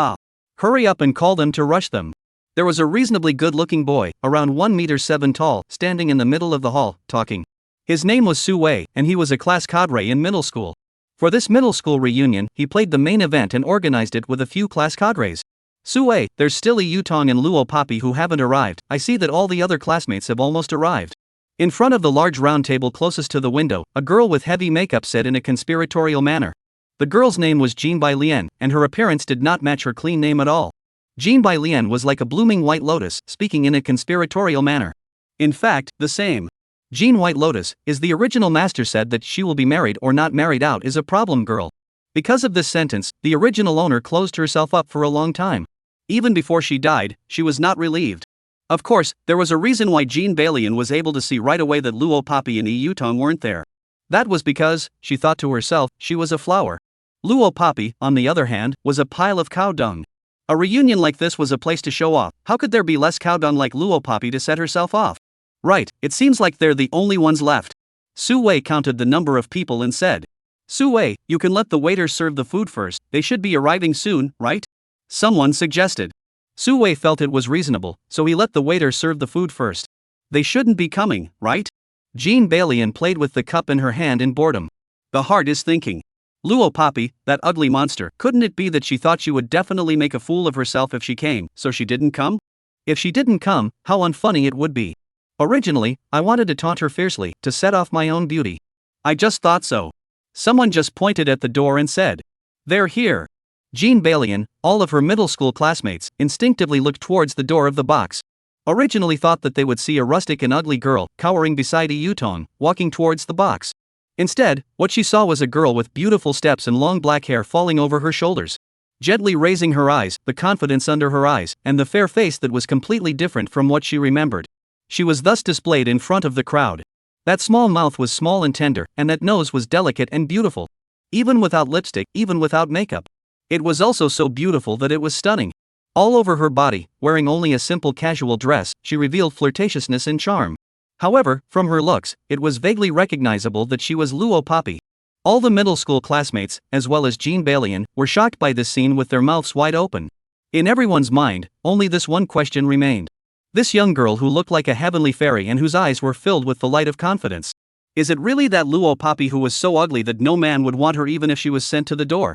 Hurry up and call them to rush them. There was a reasonably good-looking boy, around 1.7 meters tall, standing in the middle of the hall, talking. His name was Su Wei, and he was a class cadre in middle school. For this middle school reunion, he played the main event and organized it with a few class cadres. Su Wei, there's still Yutong and Luo Papi who haven't arrived. I see that all the other classmates have almost arrived. In front of the large round table closest to the window, a girl with heavy makeup said in a conspiratorial manner. The girl's name was Jean Bai Lian, and her appearance did not match her clean name at all. Jean Bai Lian was like a blooming white lotus, speaking in a conspiratorial manner. In fact, the same. Jean White Lotus is the original master said that she will be married or not married out is a problem girl. Because of this sentence, the original owner closed herself up for a long time. Even before she died, she was not relieved. Of course, there was a reason why Jean Bailian was able to see right away that Luo Papi and Yutong weren't there. That was because, she thought to herself, she was a flower. Luo Papi, on the other hand, was a pile of cow dung. A reunion like this was a place to show off. How could there be less cow dung like Luo Papi to set herself off? Right, it seems like they're the only ones left. Su Wei counted the number of people and said, Su Wei, you can let the waiters serve the food first, they should be arriving soon, right? Someone suggested. Su Wei felt it was reasonable, so he let the waiter serve the food first. They shouldn't be coming, right? Jean Bailian played with the cup in her hand in boredom. The heart is thinking. Luo Papi, that ugly monster, couldn't it be that she thought she would definitely make a fool of herself if she came, so she didn't come? If she didn't come, how unfunny it would be. Originally, I wanted to taunt her fiercely, to set off my own beauty. I just thought so. Someone just pointed at the door and said, they're here. Jean Bailian, all of her middle school classmates, instinctively looked towards the door of the box. Originally thought that they would see a rustic and ugly girl, cowering beside Yutong, walking towards the box. Instead, what she saw was a girl with beautiful steps and long black hair falling over her shoulders. Gently raising her eyes, the confidence under her eyes, and the fair face that was completely different from what she remembered. She was thus displayed in front of the crowd. That small mouth was small and tender, and that nose was delicate and beautiful. Even without lipstick, even without makeup. It was also so beautiful that it was stunning. All over her body, wearing only a simple casual dress, she revealed flirtatiousness and charm. However, from her looks, it was vaguely recognizable that she was Luo Papi. All the middle school classmates, as well as Jean Bailian, were shocked by this scene with their mouths wide open. In everyone's mind, only this one question remained. This young girl who looked like a heavenly fairy and whose eyes were filled with the light of confidence. Is it really that Luo Papi who was so ugly that no man would want her even if she was sent to the door?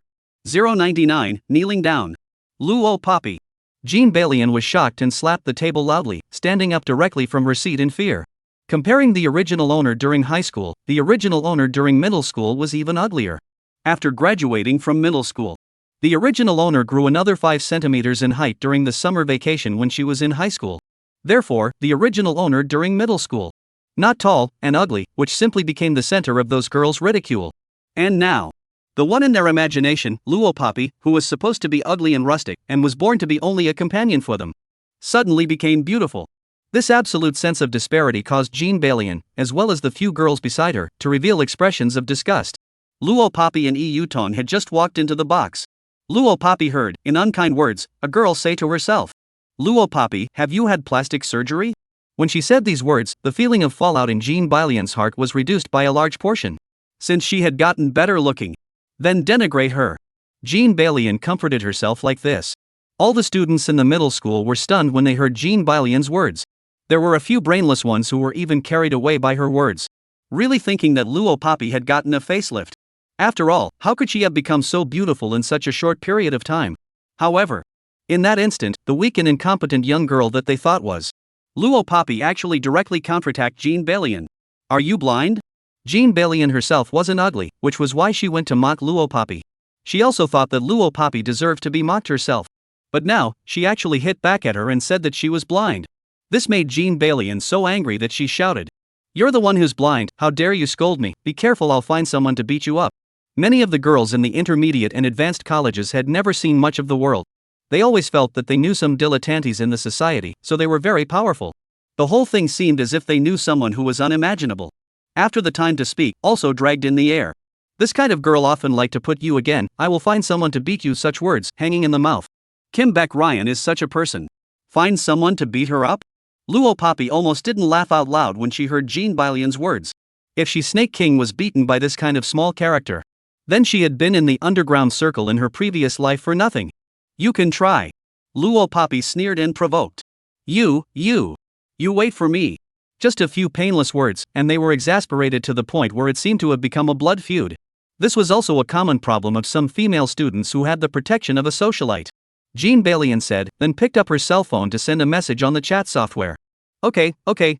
099, kneeling down. Luo Papi. Jean Bailian was shocked and slapped the table loudly, standing up directly from her seat in fear. Comparing the original owner during high school, the original owner during middle school was even uglier. After graduating from middle school, the original owner grew another 5 centimeters in height during the summer vacation when she was in high school. Therefore, the original owner during middle school. Not tall, and ugly, which simply became the center of those girls' ridicule. And now, the one in their imagination, Luo Papi, who was supposed to be ugly and rustic, and was born to be only a companion for them, suddenly became beautiful. This absolute sense of disparity caused Jean Bailian, as well as the few girls beside her, to reveal expressions of disgust. Luo Papi and Yutong had just walked into the box. Luo Papi heard, in unkind words, a girl say to herself, Luo Papi, have you had plastic surgery? When she said these words, the feeling of fallout in Jean Bailian's heart was reduced by a large portion. Since she had gotten better looking, then denigrate her. Jean Bailian comforted herself like this. All the students in the middle school were stunned when they heard Jean Bailian's words. There were a few brainless ones who were even carried away by her words, really thinking that Luo Papi had gotten a facelift. After all, how could she have become so beautiful in such a short period of time? However, in that instant, the weak and incompetent young girl that they thought was Luo Papi actually directly counterattacked Jean Bailian. Are you blind? Jean Bailian herself wasn't ugly, which was why she went to mock Luo Papi. She also thought that Luo Papi deserved to be mocked herself. But now, she actually hit back at her and said that she was blind. This made Jean Balian so angry that she shouted, "You're the one who's blind, how dare you scold me, be careful, I'll find someone to beat you up." Many of the girls in the intermediate and advanced colleges had never seen much of the world. They always felt that they knew some dilettantes in the society, so they were very powerful. The whole thing seemed as if they knew someone who was unimaginable. After the time to speak also dragged in the air. This kind of girl often like to put you again, I will find someone to beat you, such words hanging in the mouth. Kim Beck Ryan is such a person. Find someone to beat her up? Luo Poppy almost didn't laugh out loud when she heard Jean Balian's words. If she Snake King was beaten by this kind of small character, then she had been in the underground circle in her previous life for nothing. You can try. Luo Poppy sneered and provoked. You wait for me. Just a few painless words, and they were exasperated to the point where it seemed to have become a blood feud. This was also a common problem of some female students who had the protection of a socialite. Jean Balian said, then picked up her cell phone to send a message on the chat software. Okay,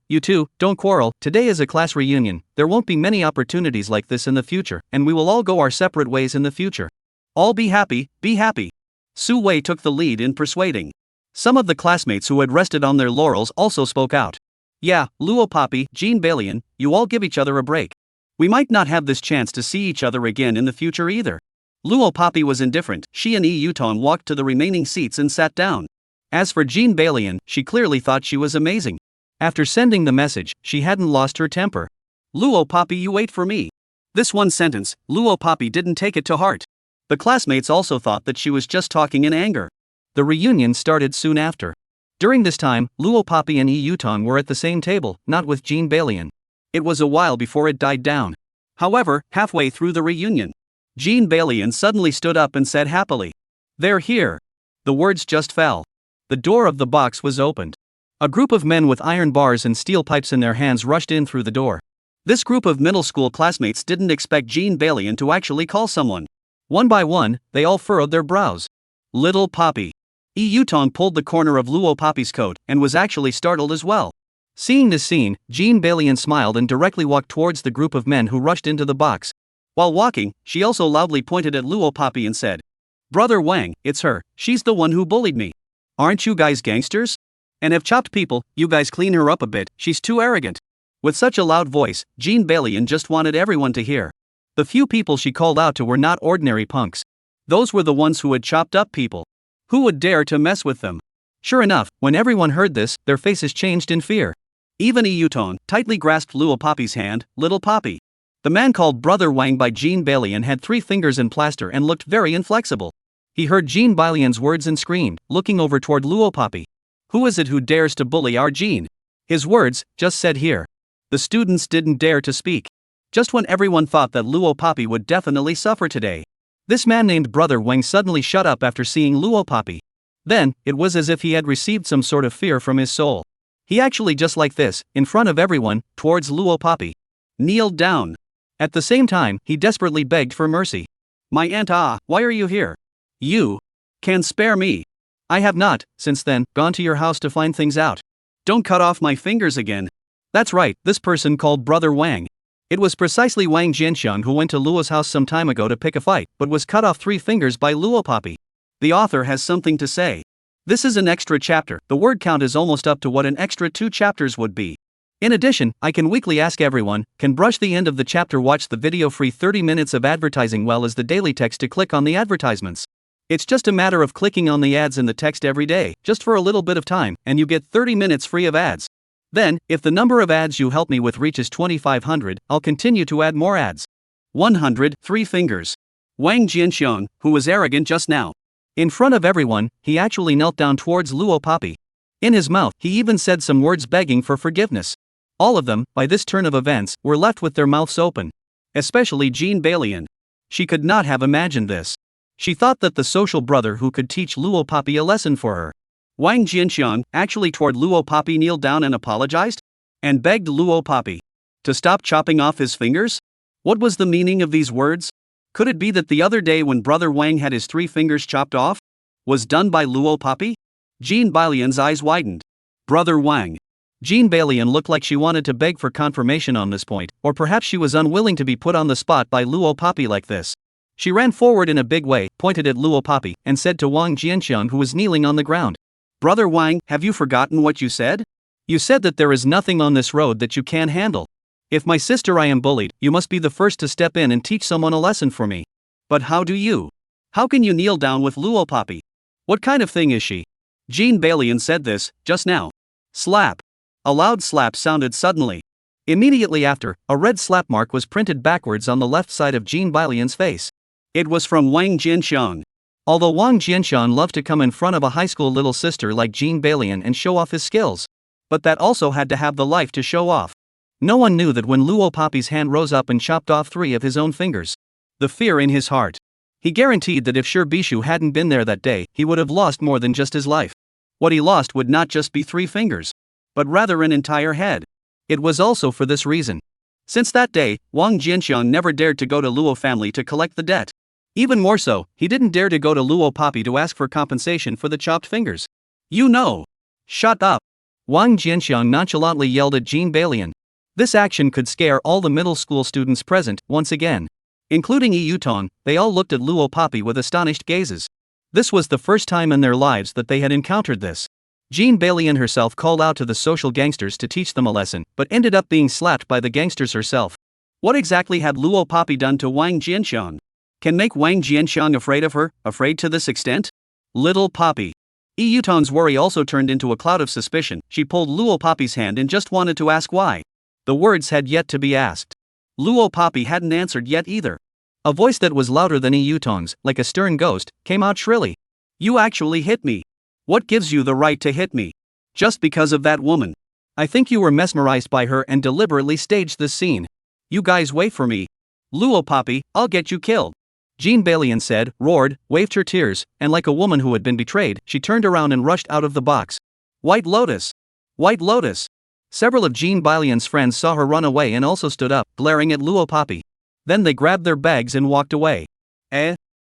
you two, don't quarrel, today is a class reunion, there won't be many opportunities like this in the future, and we will all go our separate ways in the future. All be happy, be happy. Su Wei took the lead in persuading. Some of the classmates who had rested on their laurels also spoke out. Yeah, Luo Poppy, Jean Balian, you all give each other a break. We might not have this chance to see each other again in the future either. Luo Poppy was indifferent. She and Yi Yuton walked to the remaining seats and sat down. As for Jean Balian, she clearly thought she was amazing. After sending the message, she hadn't lost her temper. Luo Poppy, you wait for me. This one sentence, Luo Poppy didn't take it to heart. The classmates also thought that she was just talking in anger. The reunion started soon after. During this time, Luo Poppy and Yi Yuton were at the same table, not with Jean Balian. It was a while before it died down. However, halfway through the reunion, Jean Balian suddenly stood up and said happily, "They're here." The words just fell. The door of the box was opened. A group of men with iron bars and steel pipes in their hands rushed in through the door. This group of middle school classmates didn't expect Jean Balian to actually call someone. One by one, they all furrowed their brows. Little Poppy. Yi Yuton pulled the corner of Luo Poppy's coat and was actually startled as well. Seeing this scene, Jean Balian smiled and directly walked towards the group of men who rushed into the box. While walking, she also loudly pointed at Luo Poppy and said, "Brother Wang, it's her, she's the one who bullied me. Aren't you guys gangsters? And have chopped people, you guys clean her up a bit, she's too arrogant." With such a loud voice, Jean Balian just wanted everyone to hear. The few people she called out to were not ordinary punks. Those were the ones who had chopped up people. Who would dare to mess with them? Sure enough, when everyone heard this, their faces changed in fear. Even Yi Yuton tightly grasped Luo Poppy's hand. Little Poppy. The man called Brother Wang by Jean Balian had 3 fingers in plaster and looked very inflexible. He heard Jean Balian's words and screamed, looking over toward Luo Poppy. Who is it who dares to bully our Jean? His words, just said here. The students didn't dare to speak. Just when everyone thought that Luo Poppy would definitely suffer today, this man named Brother Wang suddenly shut up after seeing Luo Poppy. Then, it was as if he had received some sort of fear from his soul. He actually just like this, in front of everyone, towards Luo Poppy, kneeled down. At the same time, he desperately begged for mercy. "My aunt, why are you here? You can spare me. I have not, since then, gone to your house to find things out. Don't cut off my fingers again." That's right, this person called Brother Wang. It was precisely Wang Jianxiang who went to Luo's house some time ago to pick a fight, but was cut off 3 fingers by Luo Poppy. The author has something to say. This is an extra chapter, the word count is almost up to what an extra 2 chapters would be. In addition, I can weekly ask everyone, can brush the end of the chapter watch the video-free 30 minutes of advertising well as the daily text to click on the advertisements. It's just a matter of clicking on the ads in the text every day, just for a little bit of time, and you get 30 minutes free of ads. Then, if the number of ads you help me with reaches 2,500, I'll continue to add more ads. 103 fingers. Wang Jianxiang, who was arrogant just now. In front of everyone, he actually knelt down towards Luo Poppy. In his mouth, he even said some words begging for forgiveness. All of them, by this turn of events, were left with their mouths open. Especially Jean Balian. She could not have imagined this. She thought that the social brother who could teach Luo Poppy a lesson for her. Wang Jianxiang actually toward Luo Poppy kneeled down and apologized? And begged Luo Poppy to stop chopping off his fingers? What was the meaning of these words? Could it be that the other day when Brother Wang had his 3 fingers chopped off was done by Luo Poppy? Jean Balian's eyes widened. Brother Wang. Jean Balian looked like she wanted to beg for confirmation on this point, or perhaps she was unwilling to be put on the spot by Luo Poppy like this. She ran forward in a big way, pointed at Luo Poppy, and said to Wang Jianxiang who was kneeling on the ground, "Brother Wang, have you forgotten what you said? You said that there is nothing on this road that you can't handle. If my sister I am bullied, you must be the first to step in and teach someone a lesson for me. But how do you? How can you kneel down with Luo Poppy? What kind of thing is she? Jean Balian said this, just now. Slap. A loud slap sounded suddenly. Immediately after, a red slap mark was printed backwards on the left side of Jean Balian's face. It was from Wang Jianxiang. Although Wang Jianxiang loved to come in front of a high school little sister like Jean Balian and show off his skills. But that also had to have the life to show off. No one knew that when Luo Poppy's hand rose up and chopped off 3 of his own fingers. The fear in his heart. He guaranteed that if Sure Bishu hadn't been there that day, he would have lost more than just his life. What he lost would not just be 3 fingers, but rather an entire head. It was also for this reason. Since that day, Wang Jianxiang never dared to go to Luo family to collect the debt. Even more so, he didn't dare to go to Luo Poppy to ask for compensation for the chopped fingers. You know. Shut up. Wang Jianxiang nonchalantly yelled at Jean Balian. This action could scare all the middle school students present, once again. Including Yi Yutong, they all looked at Luo Poppy with astonished gazes. This was the first time in their lives that they had encountered this. Jean Balian herself called out to the social gangsters to teach them a lesson, but ended up being slapped by the gangsters herself. What exactly had Luo Poppy done to Wang Jianxiang? Can make Wang Jianxiang afraid of her, afraid to this extent? Little Poppy. Yi Yutong's worry also turned into a cloud of suspicion. She pulled Luo Poppy's hand and just wanted to ask why. The words had yet to be asked. Luo Poppy hadn't answered yet either. A voice that was louder than Yi Yutong's, like a stern ghost, came out shrilly. You actually hit me. What gives you the right to hit me? Just because of that woman. I think you were mesmerized by her and deliberately staged this scene. You guys wait for me. Luo Poppy, I'll get you killed. Jean Balian said, roared, waved her tears, and like a woman who had been betrayed, she turned around and rushed out of the box. White Lotus! White Lotus! Several of Jean Balian's friends saw her run away and also stood up, glaring at Luo Poppy. Then they grabbed their bags and walked away.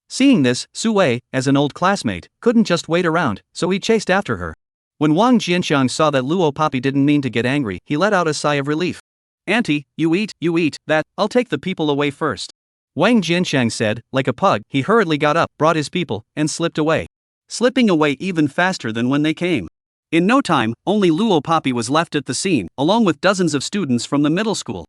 Seeing this, Su Wei, as an old classmate, couldn't just wait around, so he chased after her. When Wang Jianxiang saw that Luo Poppy didn't mean to get angry, he let out a sigh of relief. Auntie, you eat that, I'll take the people away first. Wang Jianxiang said, like a pug, he hurriedly got up, brought his people, and slipped away. Slipping away even faster than when they came. In no time, only Luo Poppy was left at the scene, along with dozens of students from the middle school.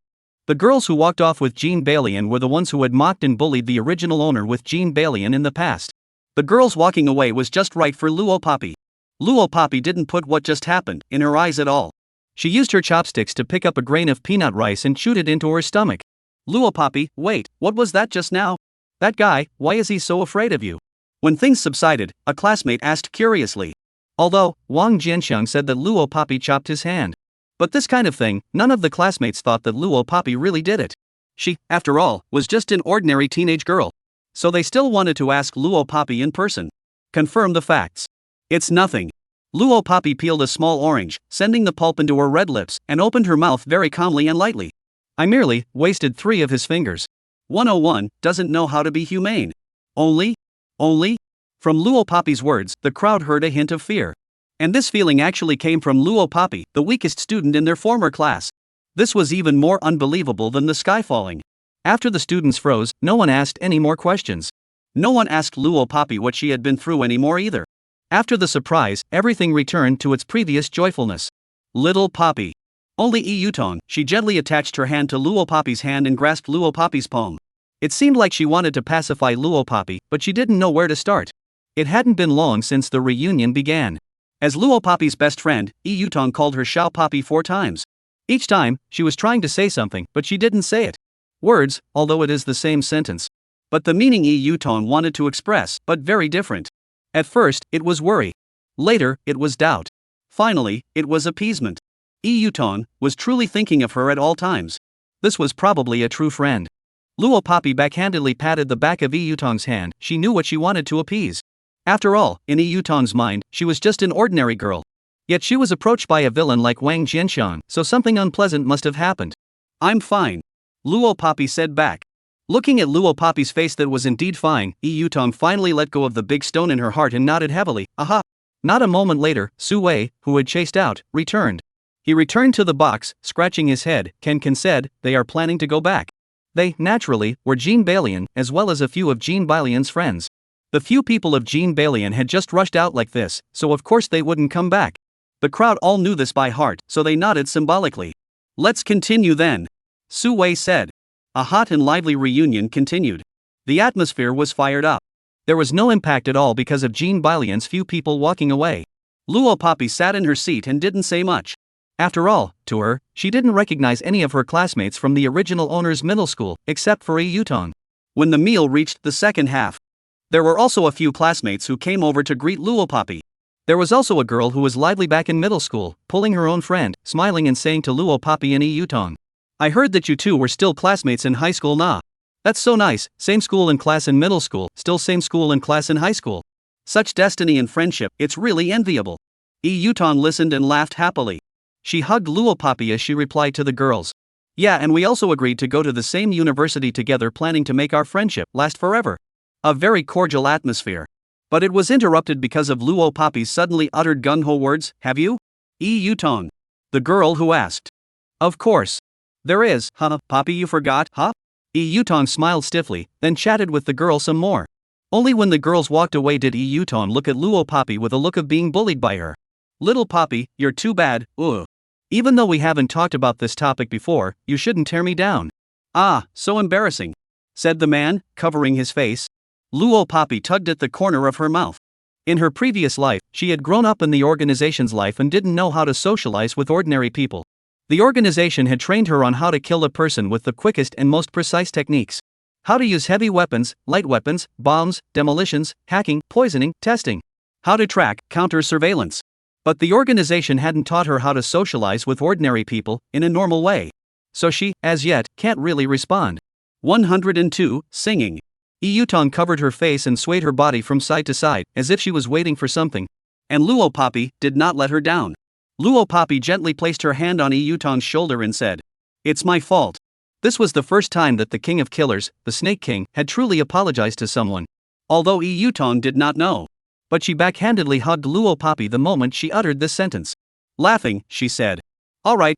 The girls who walked off with Jean Balian were the ones who had mocked and bullied the original owner with Jean Balian in the past. The girls walking away was just right for Luo Poppy. Luo Poppy didn't put what just happened in her eyes at all. She used her chopsticks to pick up a grain of peanut rice and chewed it into her stomach. Luo Poppy, wait, what was that just now? That guy, why is he so afraid of you? When things subsided, a classmate asked curiously. Although, Wang Jianxiang said that Luo Poppy chopped his hand. But this kind of thing, none of the classmates thought that Luo Poppy really did it. She, after all, was just an ordinary teenage girl. So they still wanted to ask Luo Poppy in person. Confirm the facts. It's nothing. Luo Poppy peeled a small orange, sending the pulp into her red lips, and opened her mouth very calmly and lightly. I merely wasted 3 of his fingers. 101 doesn't know how to be humane. Only? From Luo Poppy's words, the crowd heard a hint of fear. And this feeling actually came from Luo Poppy, the weakest student in their former class. This was even more unbelievable than the sky falling. After the students froze, no one asked any more questions. No one asked Luo Poppy what she had been through anymore either. After the surprise, everything returned to its previous joyfulness. Little Poppy. Only Yi Yutong, she gently attached her hand to Luo Poppy's hand and grasped Luo Poppy's palm. It seemed like she wanted to pacify Luo Poppy, but she didn't know where to start. It hadn't been long since the reunion began. As Luo Poppy's best friend, Yi Yutong called her Xiao Poppy 4 times. Each time, she was trying to say something, but she didn't say it. Words, although it is the same sentence. But the meaning Yi Yutong wanted to express, but very different. At first, it was worry. Later, it was doubt. Finally, it was appeasement. Yi Yutong was truly thinking of her at all times. This was probably a true friend. Luo Poppy backhandedly patted the back of Yi Yutong's hand. She knew what she wanted to appease. After all, in Yi Yutong's mind, she was just an ordinary girl. Yet she was approached by a villain like Wang Jianxiang, so something unpleasant must have happened. I'm fine. Luo Poppy said back. Looking at Luo Poppy's face that was indeed fine, Yi Yutong finally let go of the big stone in her heart and nodded heavily. Aha! Not a moment later, Su Wei, who had chased out, returned. He returned to the box, scratching his head. Ken said, they are planning to go back. They, naturally, were Jean Balian, as well as a few of Jean Balian's friends. The few people of Jean Balian had just rushed out like this, so of course they wouldn't come back. The crowd all knew this by heart, so they nodded symbolically. Let's continue then, Su Wei said. A hot and lively reunion continued. The atmosphere was fired up. There was no impact at all because of Jean Bailian's few people walking away. Luo Poppy sat in her seat and didn't say much. After all, to her, she didn't recognize any of her classmates from the original owner's middle school, except for Yi Yutong. When the meal reached the second half, there were also a few classmates who came over to greet Luo Poppy. There was also a girl who was lively back in middle school, pulling her own friend, smiling and saying to Luo Poppy and Yi Yutong, "I heard that you two were still classmates in high school nah. That's so nice, same school and class in middle school, still same school and class in high school. Such destiny and friendship, it's really enviable." Yi Yutong listened and laughed happily. She hugged Luo Poppy as she replied to the girls. "Yeah, and we also agreed to go to the same university together, planning to make our friendship last forever." A very cordial atmosphere. But it was interrupted because of Luo Poppy's suddenly uttered gung-ho words, "Have you?" Yi Yutong, the girl who asked. "Of course. There is, huh, Poppy, you forgot, huh?" Yi Yutong smiled stiffly, then chatted with the girl some more. Only when the girls walked away did Yi Yutong look at Luo Poppy with a look of being bullied by her. "Little Poppy, you're too bad, ugh. Even though we haven't talked about this topic before, you shouldn't tear me down." "Ah, so embarrassing," said the man, covering his face. Luo Poppy tugged at the corner of her mouth. In her previous life, she had grown up in the organization's life and didn't know how to socialize with ordinary people. The organization had trained her on how to kill a person with the quickest and most precise techniques. How to use heavy weapons, light weapons, bombs, demolitions, hacking, poisoning, testing. How to track, counter surveillance. But the organization hadn't taught her how to socialize with ordinary people in a normal way. So she, as yet, can't really respond. 102, singing. Yi Yutong covered her face and swayed her body from side to side, as if she was waiting for something. And Luo Poppy did not let her down. Luo Poppy gently placed her hand on Yi Yutong's shoulder and said, "It's my fault." This was the first time that the King of Killers, the Snake King, had truly apologized to someone. Although Yi Yutong did not know. But she backhandedly hugged Luo Poppy the moment she uttered this sentence. Laughing, she said, all right,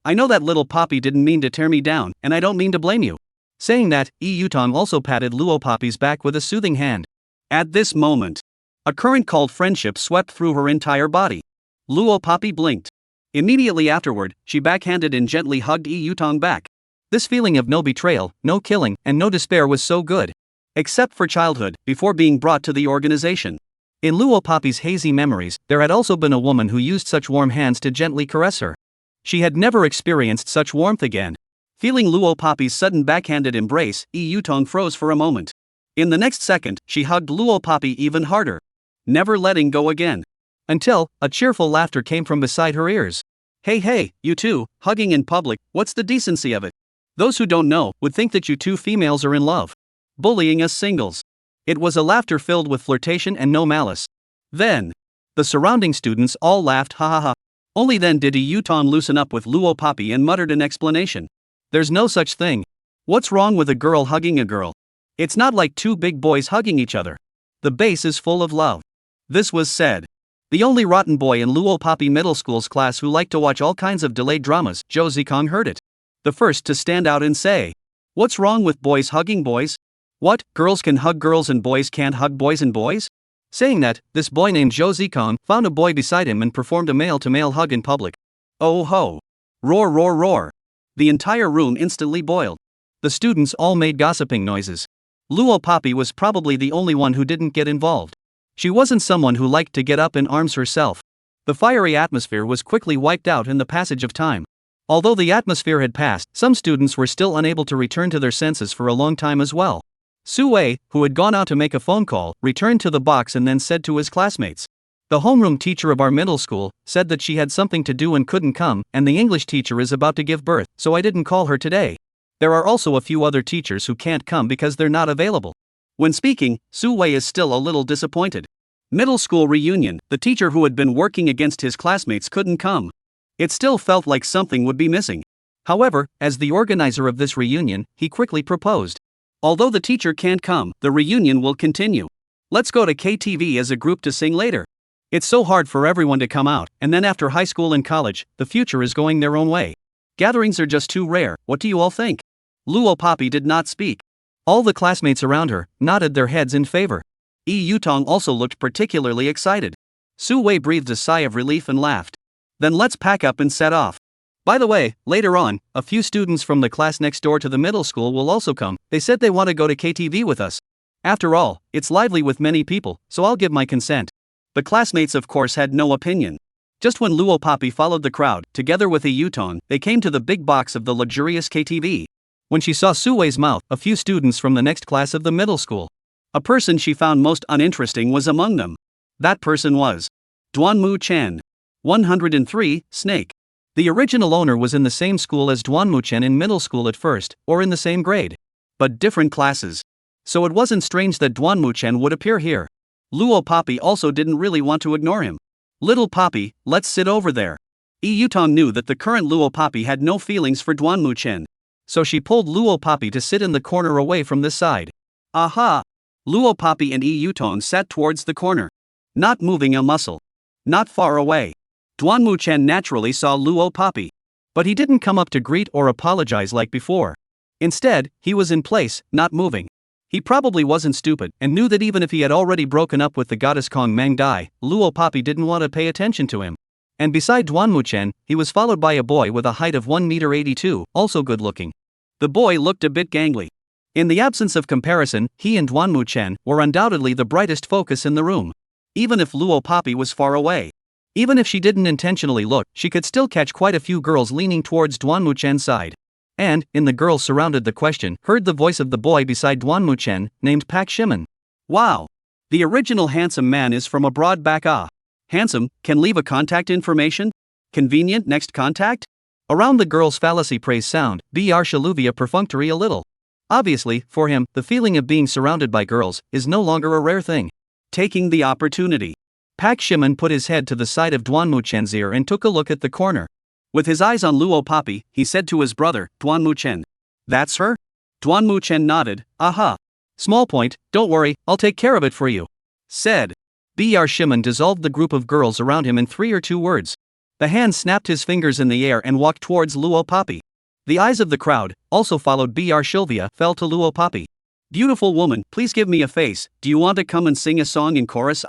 I know that little Poppy didn't mean to tear me down, and I don't mean to blame you." Saying that, Yi Yutong also patted Luo Poppy's back with a soothing hand. At this moment, a current called friendship swept through her entire body. Luo Poppy blinked. Immediately afterward, she backhanded and gently hugged Yi Yutong back. This feeling of no betrayal, no killing, and no despair was so good. Except for childhood, before being brought to the organization. In Luo Poppy's hazy memories, there had also been a woman who used such warm hands to gently caress her. She had never experienced such warmth again. Feeling Luo Poppy's sudden backhanded embrace, Yi Yutong froze for a moment. In the next second, she hugged Luo Poppy even harder, never letting go again. Until, a cheerful laughter came from beside her ears. Hey, you two, hugging in public, what's the decency of it? Those who don't know would think that you two females are in love. Bullying us singles. It was a laughter filled with flirtation and no malice. Then, the surrounding students all laughed ha ha ha. Only then did Yi Yutong loosen up with Luo Poppy and muttered an explanation. "There's no such thing. What's wrong with a girl hugging a girl? It's not like two big boys hugging each other. The base is full of love." This was said. The only rotten boy in Luo Poppy Middle School's class who liked to watch all kinds of delayed dramas, Zhou Zikong, heard it. The first to stand out and say, "What's wrong with boys hugging boys? What, girls can hug girls and boys can't hug boys and boys?" Saying that, this boy named Zhou Zikong found a boy beside him and performed a male-to-male hug in public. Oh ho! Roar roar roar! The entire room instantly boiled. The students all made gossiping noises. Luo Poppy was probably the only one who didn't get involved. She wasn't someone who liked to get up in arms herself. The fiery atmosphere was quickly wiped out in the passage of time. Although the atmosphere had passed, some students were still unable to return to their senses for a long time as well. Su Wei, who had gone out to make a phone call, returned to the box and then said to his classmates, "The homeroom teacher of our middle school said that she had something to do and couldn't come, and the English teacher is about to give birth, so I didn't call her today. There are also a few other teachers who can't come because they're not available." When speaking, Su Wei is still a little disappointed. Middle school reunion, the teacher who had been working against his classmates couldn't come. It still felt like something would be missing. However, as the organizer of this reunion, he quickly proposed, "Although the teacher can't come, the reunion will continue. Let's go to KTV as a group to sing later. It's so hard for everyone to come out, and then after high school and college, the future is going their own way. Gatherings are just too rare, what do you all think?" Luo Poppy did not speak. All the classmates around her nodded their heads in favor. Yi Yutong also looked particularly excited. Su Wei breathed a sigh of relief and laughed. Then let's pack up and set off. By the way, later on, a few students from the class next door to the middle school will also come. They said they want to go to KTV with us. After all, it's lively with many people, so I'll give my consent. The classmates of course had no opinion. Just when Luo Poppy followed the crowd, together with Yutong, they came to the big box of the luxurious KTV. When she saw Suwei's mouth, a few students from the next class of the middle school. A person she found most uninteresting was among them. That person was Duanmu Chen. 103, Snake. The original owner was in the same school as Duanmu Chen in middle school at first, or in the same grade. But different classes. So it wasn't strange that Duanmu Chen would appear here. Luo Poppy also didn't really want to ignore him. Little Poppy, let's sit over there. Yutong knew that the current Luo Poppy had no feelings for Duanmu Chen. So she pulled Luo Poppy to sit in the corner away from this side. Aha! Luo Poppy and Yutong sat towards the corner. Not moving a muscle. Not far away. Duanmu Chen naturally saw Luo Poppy. But he didn't come up to greet or apologize like before. Instead, he was in place, not moving. He probably wasn't stupid, and knew that even if he had already broken up with the goddess Kong Meng Dai, Luo Poppy didn't want to pay attention to him. And beside Duanmu Chen, he was followed by a boy with a height of 1.82 m, also good looking. The boy looked a bit gangly. In the absence of comparison, he and Duanmu Chen were undoubtedly the brightest focus in the room. Even if Luo Poppy was far away. Even if she didn't intentionally look, she could still catch quite a few girls leaning towards Duanmu Chen's side. And, in the girls surrounded the question, heard the voice of the boy beside Duanmu Chen, named Pak Shimen. Wow! The original handsome man is from abroad back Handsome, can leave a contact information? Convenient next contact? Around the girl's fallacy praise sound, Br Shaluvia perfunctory a little. Obviously, for him, the feeling of being surrounded by girls is no longer a rare thing. Taking the opportunity. Pak Shimen put his head to the side of Duanmu Chen's ear and took a look at the corner. With his eyes on Luo Poppy, he said to his brother, Duanmu Chen. That's her? Duanmu Chen nodded, aha. Small point, don't worry, I'll take care of it for you. Said. Br Shimen dissolved the group of girls around him in 3 or 2 words. The hand snapped his fingers in the air and walked towards Luo Poppy. The eyes of the crowd, also followed Br Sylvia, fell to Luo Poppy. Beautiful woman, please give me a face, do you want to come and sing a song in chorus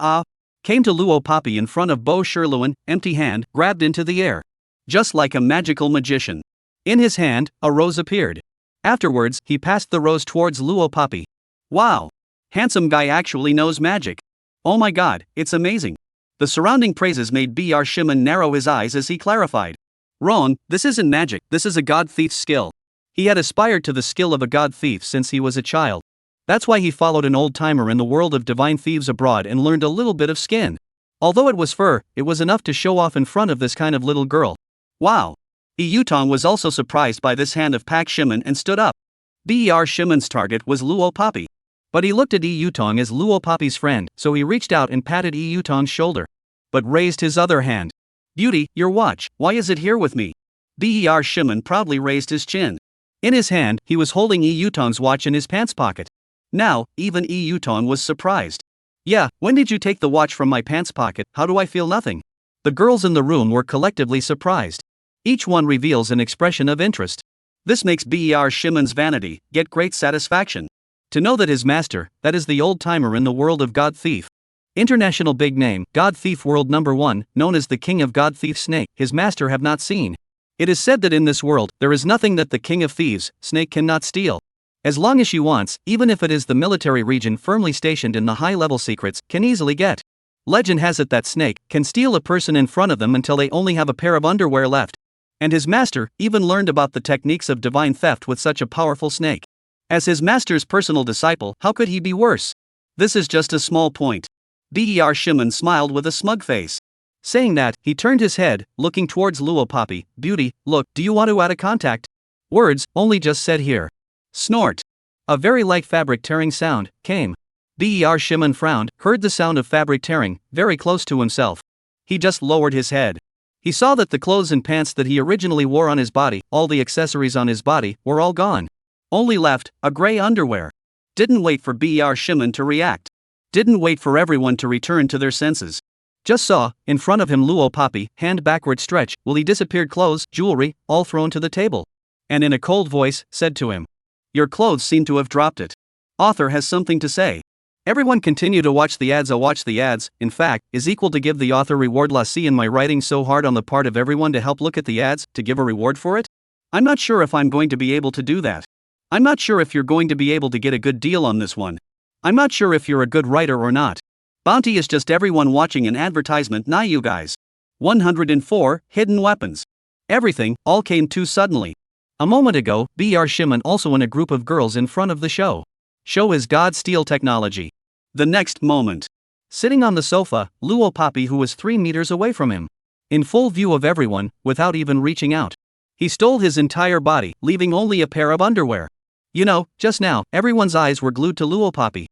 Came to Luo Poppy in front of Bo Sherluan, empty hand, grabbed into the air. Just like a magical magician. In his hand, a rose appeared. Afterwards, he passed the rose towards Luo Poppy. Wow! Handsome guy actually knows magic. Oh my god, it's amazing. The surrounding praises made Br Shimen narrow his eyes as he clarified. Wrong, this isn't magic, this is a god thief's skill. He had aspired to the skill of a god thief since he was a child. That's why he followed an old-timer in the world of divine thieves abroad and learned a little bit of skin. Although it was fur, it was enough to show off in front of this kind of little girl. Wow! Yutong was also surprised by this hand of Pak Shimen and stood up. Br Shimen's target was Luo Poppy. But he looked at Yutong as Luo Poppy's friend, so he reached out and patted Yutong's shoulder. But raised his other hand. Beauty, your watch, why is it here with me? Br Shimen proudly raised his chin. In his hand, he was holding Yutong's watch in his pants pocket. Now, even Yutong was surprised. Yeah, when did you take the watch from my pants pocket? How do I feel nothing? The girls in the room were collectively surprised. Each one reveals an expression of interest. This makes Br Shimen's vanity get great satisfaction. To know that his master, that is the old-timer in the world of God Thief. International big name, God Thief World number 1, known as the King of God Thief Snake, his master have not seen. It is said that in this world, there is nothing that the King of Thieves, Snake cannot steal. As long as she wants, even if it is the military region firmly stationed in the high-level secrets, can easily get. Legend has it that Snake can steal a person in front of them until they only have a pair of underwear left. And his master even learned about the techniques of divine theft with such a powerful snake. As his master's personal disciple, how could he be worse? This is just a small point. Br Shimen smiled with a smug face. Saying that, he turned his head, looking towards Luo Poppy. Beauty, look, do you want to add a contact? Words, only just said here. Snort. A very light fabric tearing sound came. Br Shimen frowned, heard the sound of fabric tearing, very close to himself. He just lowered his head. He saw that the clothes and pants that he originally wore on his body, all the accessories on his body, were all gone. Only left, a gray underwear. Didn't wait for Br Shimen to react. Didn't wait for everyone to return to their senses. Just saw, in front of him Luo Poppy, hand backward stretch, while he disappeared clothes, jewelry, all thrown to the table. And in a cold voice, said to him. Your clothes seem to have dropped it. Author has something to say. Everyone continue to watch the ads. Watch the ads, in fact, is equal to give the author reward. La see in my writing so hard on the part of everyone to help look at the ads, to give a reward for it? I'm not sure if I'm going to be able to do that. I'm not sure if you're going to be able to get a good deal on this one. I'm not sure if you're a good writer or not. Bounty is just everyone watching an advertisement, not you guys. 104, hidden weapons. Everything, all came too suddenly. A moment ago, Br Shimon also in a group of girls in front of the show. Show is God steal technology. The next moment. Sitting on the sofa, Luo Papi who was 3 meters away from him. In full view of everyone, without even reaching out. He stole his entire body, leaving only a pair of underwear. You know, just now, everyone's eyes were glued to Luo Papi.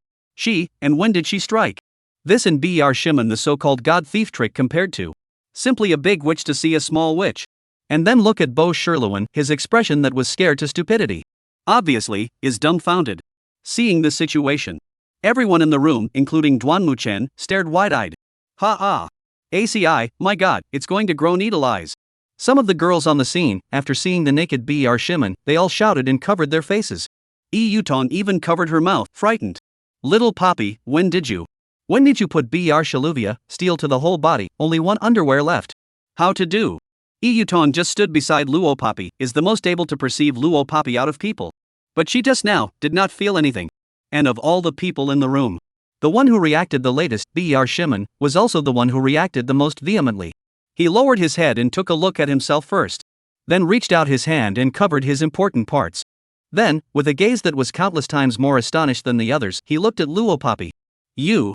And when did she strike? This and Br Shimon the so-called God thief trick compared to. Simply a big witch to see a small witch. And then look at Bo Sherlewin, his expression that was scared to stupidity. Obviously, is dumbfounded. Seeing the situation. Everyone in the room, including Duan Muchen, stared wide-eyed. Ha ha. ACI, my god, it's going to grow needle eyes. Some of the girls on the scene, after seeing the naked Br Shimon, they all shouted and covered their faces. Yuton even covered her mouth, frightened. Little Papi, when did you put Br Shaluvia, steal to the whole body, only one underwear left? How to do? Yuton just stood beside Luo Papi, is the most able to perceive Luo Papi out of people. But she just now, did not feel anything. And of all the people in the room, the one who reacted the latest, Br Shimon, was also the one who reacted the most vehemently. He lowered his head and took a look at himself first. Then reached out his hand and covered his important parts. Then, with a gaze that was countless times more astonished than the others, he looked at Luo Papi. You.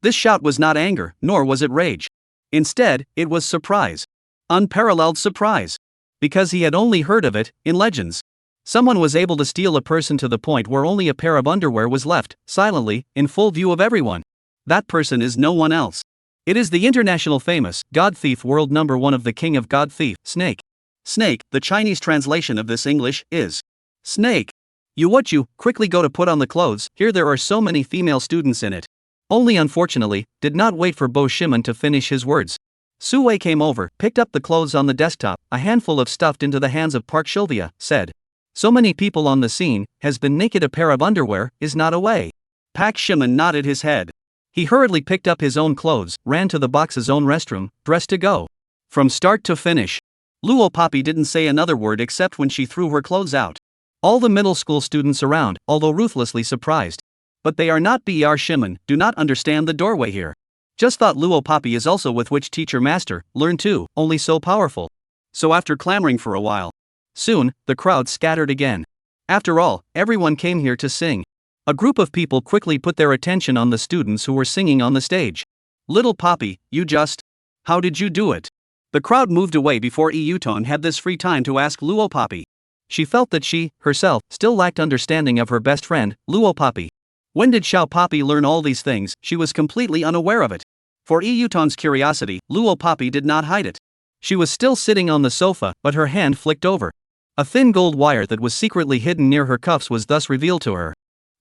This shout was not anger, nor was it rage. Instead, it was surprise. Unparalleled surprise. Because he had only heard of it, in legends. Someone was able to steal a person to the point where only a pair of underwear was left, silently, in full view of everyone. That person is no one else. It is the international famous, God Thief world number 1 of the king of God Thief, Snake. Snake, the Chinese translation of this English, is Snake. You quickly go to put on the clothes, here there are so many female students in it. Only unfortunately, did not wait for Bo Shimon to finish his words. Su Wei came over, picked up the clothes on the desktop, a handful of stuffed into the hands of Park Shilvia, said. So many people on the scene, has been naked a pair of underwear, is not a way. Pak Shimon nodded his head. He hurriedly picked up his own clothes, ran to the box's own restroom, dressed to go. From start to finish. Luo Papi didn't say another word except when she threw her clothes out. All the middle school students around, although ruthlessly surprised. But they are not Br Shimon, do not understand the doorway here. Just thought Luo Papi is also with which teacher master, learn too, only so powerful. So after clamoring for a while. Soon, the crowd scattered again. After all, everyone came here to sing. A group of people quickly put their attention on the students who were singing on the stage. Little Papi, how did you do it? The crowd moved away before Yuton had this free time to ask Luo Papi. She felt that she, herself, still lacked understanding of her best friend, Luo Papi. When did Xiao Papi learn all these things? She was completely unaware of it. For Yuton's curiosity, Luo Papi did not hide it. She was still sitting on the sofa, but her hand flicked over. A thin gold wire that was secretly hidden near her cuffs was thus revealed to her.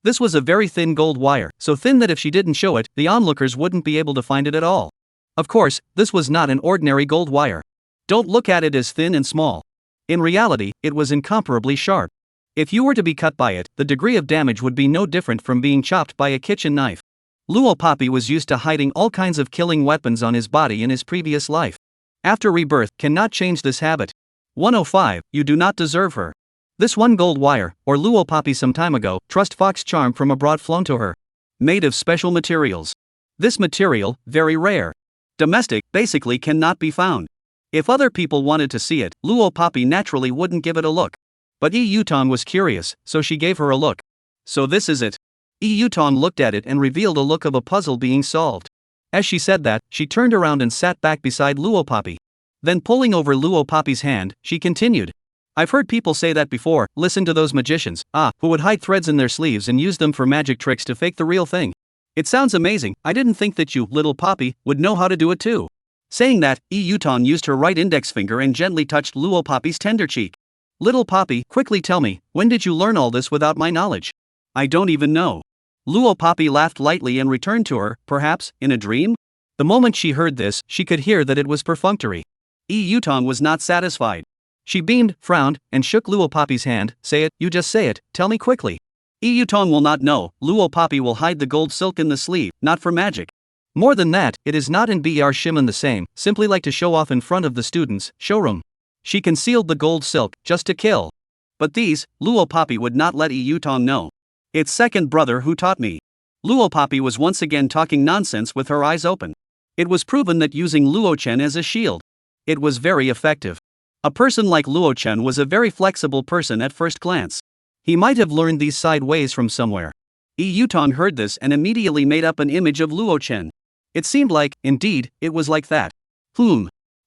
This was a very thin gold wire, so thin that if she didn't show it, the onlookers wouldn't be able to find it at all. Of course, this was not an ordinary gold wire. Don't look at it as thin and small. In reality, it was incomparably sharp. If you were to be cut by it, the degree of damage would be no different from being chopped by a kitchen knife. Luo Papi was used to hiding all kinds of killing weapons on his body in his previous life. After rebirth, cannot change this habit. 105, you do not deserve her. This one gold wire, or Luo Papi some time ago, trust fox charm from abroad flown to her. Made of special materials. This material, very rare. Domestic, basically cannot be found. If other people wanted to see it, Luo Papi naturally wouldn't give it a look. But Yuton was curious, so she gave her a look. So this is it. Yuton looked at it and revealed a look of a puzzle being solved. As she said that, she turned around and sat back beside Luo Papi. Then pulling over Luo Papi's hand, she continued. I've heard people say that before, listen to those magicians, who would hide threads in their sleeves and use them for magic tricks to fake the real thing. It sounds amazing, I didn't think that you, little Papi, would know how to do it too. Saying that, Yuton used her right index finger and gently touched Luo Papi's tender cheek. Little Papi, quickly tell me, when did you learn all this without my knowledge? I don't even know. Luo Papi laughed lightly and returned to her, perhaps, in a dream? The moment she heard this, she could hear that it was perfunctory. Yuton was not satisfied. She beamed, frowned, and shook Luo Papi's hand. Say it, you just say it, tell me quickly. Yutong will not know, Luo Poppy will hide the gold silk in the sleeve, not for magic. More than that, it is not in Br Shimon the same, simply like to show off in front of the students' showroom. She concealed the gold silk, just to kill. But these, Luo Poppy would not let Yutong know. It's second brother who taught me. Luo Poppy was once again talking nonsense with her eyes open. It was proven that using Luo Chen as a shield, it was very effective. A person like Luo Chen was a very flexible person at first glance. He might have learned these side ways from somewhere. Yutong heard this and immediately made up an image of Luo Chen. It seemed like, indeed, it was like that.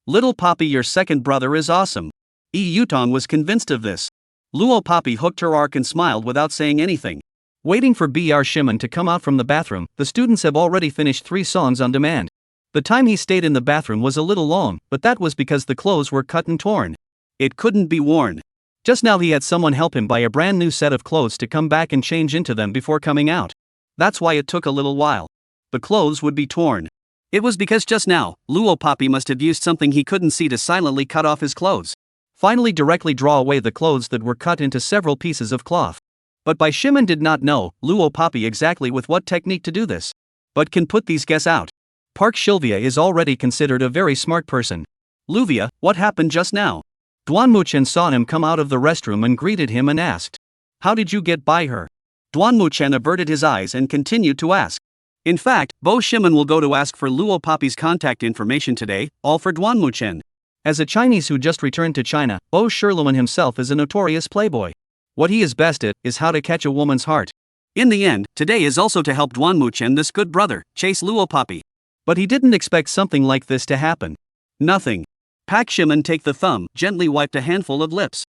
Little Poppy, your second brother is awesome. Yutong was convinced of this. Luo Poppy hooked her arc and smiled without saying anything. Waiting for Br Shimon to come out from the bathroom, the students have already finished 3 songs on demand. The time he stayed in the bathroom was a little long, but that was because the clothes were cut and torn. It couldn't be worn. Just now he had someone help him buy a brand new set of clothes to come back and change into them before coming out. That's why it took a little while. The clothes would be torn. It was because just now, Luo Poppy must have used something he couldn't see to silently cut off his clothes. Finally directly draw away the clothes that were cut into several pieces of cloth. But by Shimon did not know, Luo Poppy exactly with what technique to do this. But can put these guess out. Park Shilvia is already considered a very smart person. Luvia, what happened just now? Duan Muchen saw him come out of the restroom and greeted him and asked, how did you get by her? Duan Muchen averted his eyes and continued to ask. In fact, Bo Shimon will go to ask for Luo Poppy's contact information today, all for Duan Muchen. As a Chinese who just returned to China, Bo Shirluan himself is a notorious playboy. What he is best at is how to catch a woman's heart. In the end, today is also to help Duan Muchen, this good brother, chase Luo Poppy. But he didn't expect something like this to happen. Nothing. Pak Shimon take the thumb, gently wiped a handful of lips.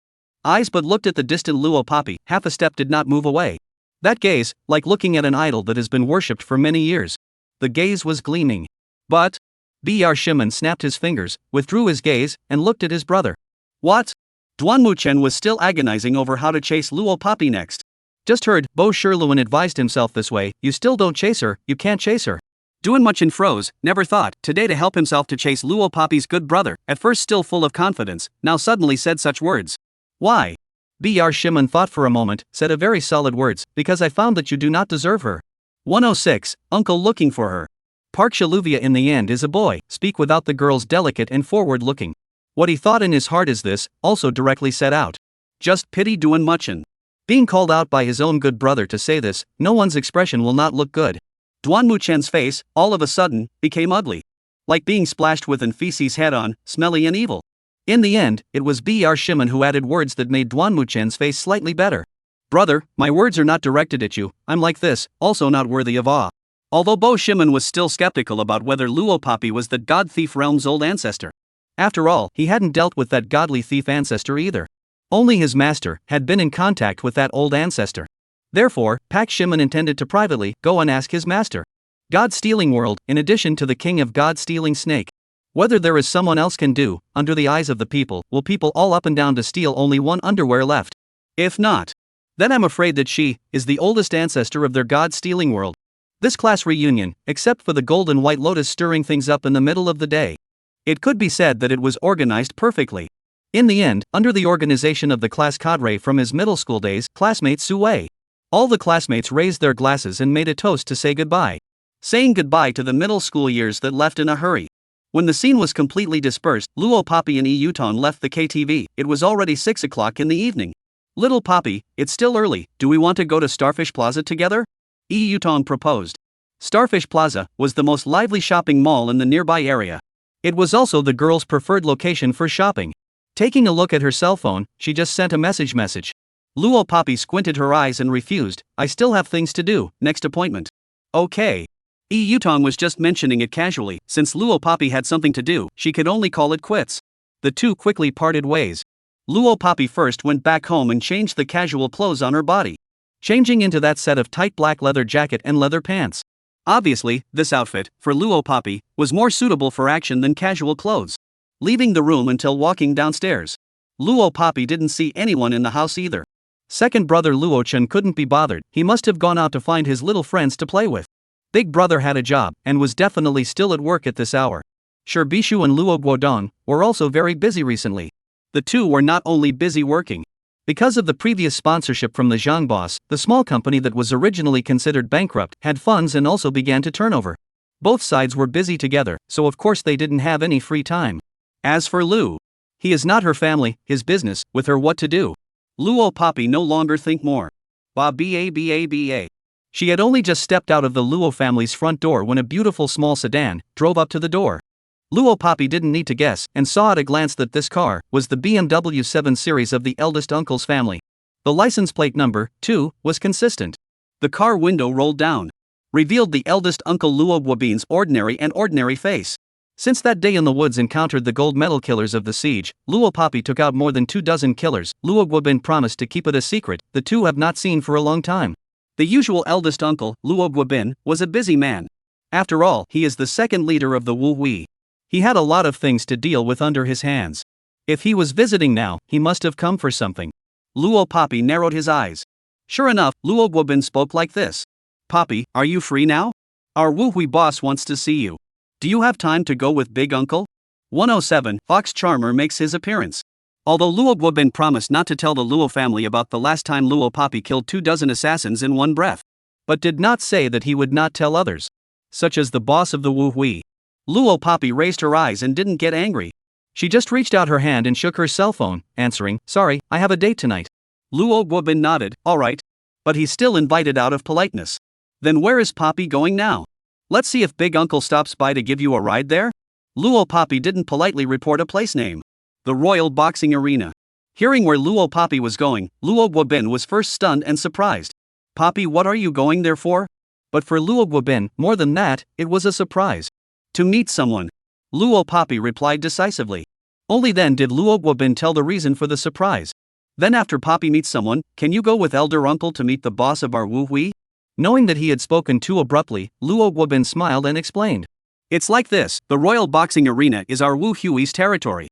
Eyes but looked at the distant Luo Poppy, half a step did not move away. That gaze, like looking at an idol that has been worshipped for many years. The gaze was gleaming. But Br Shimon snapped his fingers, withdrew his gaze, and looked at his brother. What? Duan Muchen was still agonizing over how to chase Luo Poppy next. Just heard, Bo Shirluan advised himself this way, you still don't chase her, you can't chase her. Duan Muchen froze, never thought, today to help himself to chase Luo Poppy's good brother, at first still full of confidence, now suddenly said such words. Why? Br Shimon thought for a moment, said a very solid words, because I found that you do not deserve her. 106, Uncle looking for her. Park Shaluvia in the end is a boy, speak without the girl's delicate and forward looking. What he thought in his heart is this, also directly said out. Just pity Duan Muchen. Being called out by his own good brother to say this, no one's expression will not look good. Duan Muchen's face, all of a sudden, became ugly. Like being splashed with an feces head on, smelly and evil. In the end, it was Br Shimon who added words that made Duan Muchen's face slightly better. Brother, my words are not directed at you, I'm like this, also not worthy of awe. Although Bo Shimon was still skeptical about whether Luo Poppy was the god thief realm's old ancestor. After all, he hadn't dealt with that godly thief ancestor either. Only his master had been in contact with that old ancestor. Therefore, Pak Shimon intended to privately go and ask his master. God-stealing world, in addition to the king of God-stealing snake. Whether there is someone else can do, under the eyes of the people, will people all up and down to steal only one underwear left? If not, then I'm afraid that she is the oldest ancestor of their God-stealing world. This class reunion, except for the golden white lotus stirring things up in the middle of the day. It could be said that it was organized perfectly. In the end, under the organization of the class cadre from his middle school days, classmate Su Wei. All the classmates raised their glasses and made a toast to say goodbye. Saying goodbye to the middle school years that left in a hurry. When the scene was completely dispersed, Luo Poppy and Yutong left the KTV. It was already 6 o'clock in the evening. Little Poppy, it's still early, do we want to go to Starfish Plaza together? Yutong proposed. Starfish Plaza was the most lively shopping mall in the nearby area. It was also the girl's preferred location for shopping. Taking a look at her cell phone, she just sent a message. Luo Poppy squinted her eyes and refused, I still have things to do, next appointment. Okay. Yutong was just mentioning it casually, since Luo Poppy had something to do, she could only call it quits. The two quickly parted ways. Luo Poppy first went back home and changed the casual clothes on her body. Changing into that set of tight black leather jacket and leather pants. Obviously, this outfit, for Luo Poppy, was more suitable for action than casual clothes. Leaving the room until walking downstairs. Luo Poppy didn't see anyone in the house either. Second brother Luo Chen couldn't be bothered, he must have gone out to find his little friends to play with. Big brother had a job, and was definitely still at work at this hour. Sure, Bishu and Luo Guodong were also very busy recently. The two were not only busy working. Because of the previous sponsorship from the Zhang boss, the small company that was originally considered bankrupt had funds and also began to turn over. Both sides were busy together, so of course they didn't have any free time. As for Lu, he is not her family, his business, with her what to do. Luo Poppy no longer think more. Ba. She had only just stepped out of the Luo family's front door when a beautiful small sedan drove up to the door. Luo Poppy didn't need to guess and saw at a glance that this car was the BMW 7 Series of the eldest uncle's family. The license plate number, too, was consistent. The car window rolled down, revealed the eldest uncle Luo Guobin's ordinary face. Since that day in the woods encountered the gold medal killers of the siege, Luo Poppy took out more than 24 killers. Luo Guobin promised to keep it a secret. The two have not seen for a long time. The usual eldest uncle, Luo Guobin, was a busy man. After all, he is the second leader of the Wu Hui. He had a lot of things to deal with under his hands. If he was visiting now, he must have come for something. Luo Poppy narrowed his eyes. Sure enough, Luo Guobin spoke like this. Poppy, are you free now? Our Wu Hui boss wants to see you. Do you have time to go with Big Uncle? 107, Fox Charmer makes his appearance. Although Luo Guobin promised not to tell the Luo family about the last time Luo Poppy killed 24 assassins in one breath, but did not say that he would not tell others, such as the boss of the Wu Hui. Luo Poppy raised her eyes and didn't get angry. She just reached out her hand and shook her cell phone, answering, sorry, I have a date tonight. Luo Guobin nodded, alright. But he's still invited out of politeness. Then where is Poppy going now? Let's see if Big Uncle stops by to give you a ride there? Luo Poppy didn't politely report a place name. The Royal Boxing Arena. Hearing where Luo Poppy was going, Luo Guobin was first stunned and surprised. Poppy, what are you going there for? But for Luo Guobin, more than that, it was a surprise. To meet someone. Luo Poppy replied decisively. Only then did Luo Guobin tell the reason for the surprise. Then after Poppy meets someone, can you go with Elder Uncle to meet the boss of our Wu Hui? Knowing that he had spoken too abruptly, Luo Guobin smiled and explained. It's like this, the Royal Boxing Arena is our Wu Hui's territory.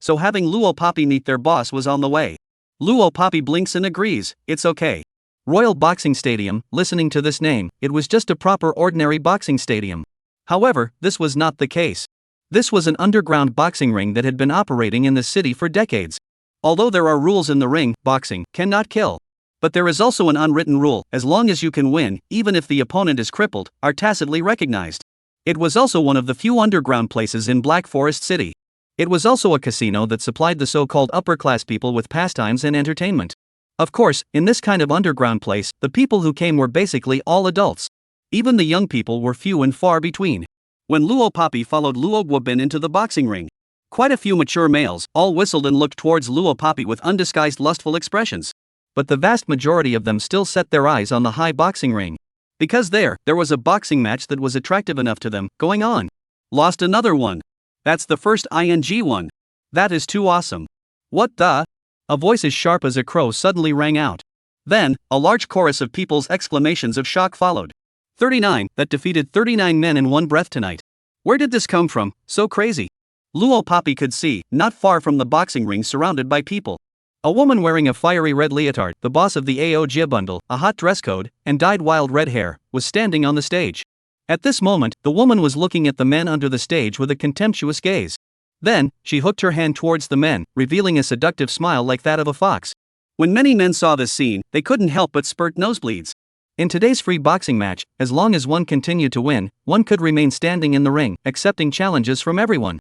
So having Luo Poppy meet their boss was on the way. Luo Poppy blinks and agrees, it's okay. Royal Boxing Stadium, listening to this name, it was just a proper ordinary boxing stadium. However, this was not the case. This was an underground boxing ring that had been operating in the city for decades. Although there are rules in the ring, boxing cannot kill. But there is also an unwritten rule, as long as you can win, even if the opponent is crippled, are tacitly recognized. It was also one of the few underground places in Black Forest City. It was also a casino that supplied the so-called upper-class people with pastimes and entertainment. Of course, in this kind of underground place, the people who came were basically all adults. Even the young people were few and far between. When Luo Poppy followed Luo Guobin into the boxing ring, quite a few mature males all whistled and looked towards Luo Poppy with undisguised lustful expressions. But the vast majority of them still set their eyes on the high boxing ring. Because there was a boxing match that was attractive enough to them, going on. Lost another one. That's the first ING one. That is too awesome. What the? A voice as sharp as a crow suddenly rang out. Then, a large chorus of people's exclamations of shock followed. 39, that defeated 39 men in one breath tonight. Where did this come from, so crazy? Luo Poppy could see, not far from the boxing ring surrounded by people. A woman wearing a fiery red leotard, the boss of the AOG bundle, a hot dress code, and dyed wild red hair, was standing on the stage. At this moment, the woman was looking at the men under the stage with a contemptuous gaze. Then, she hooked her hand towards the men, revealing a seductive smile like that of a fox. When many men saw this scene, they couldn't help but spurt nosebleeds. In today's free boxing match, as long as one continued to win, one could remain standing in the ring, accepting challenges from everyone.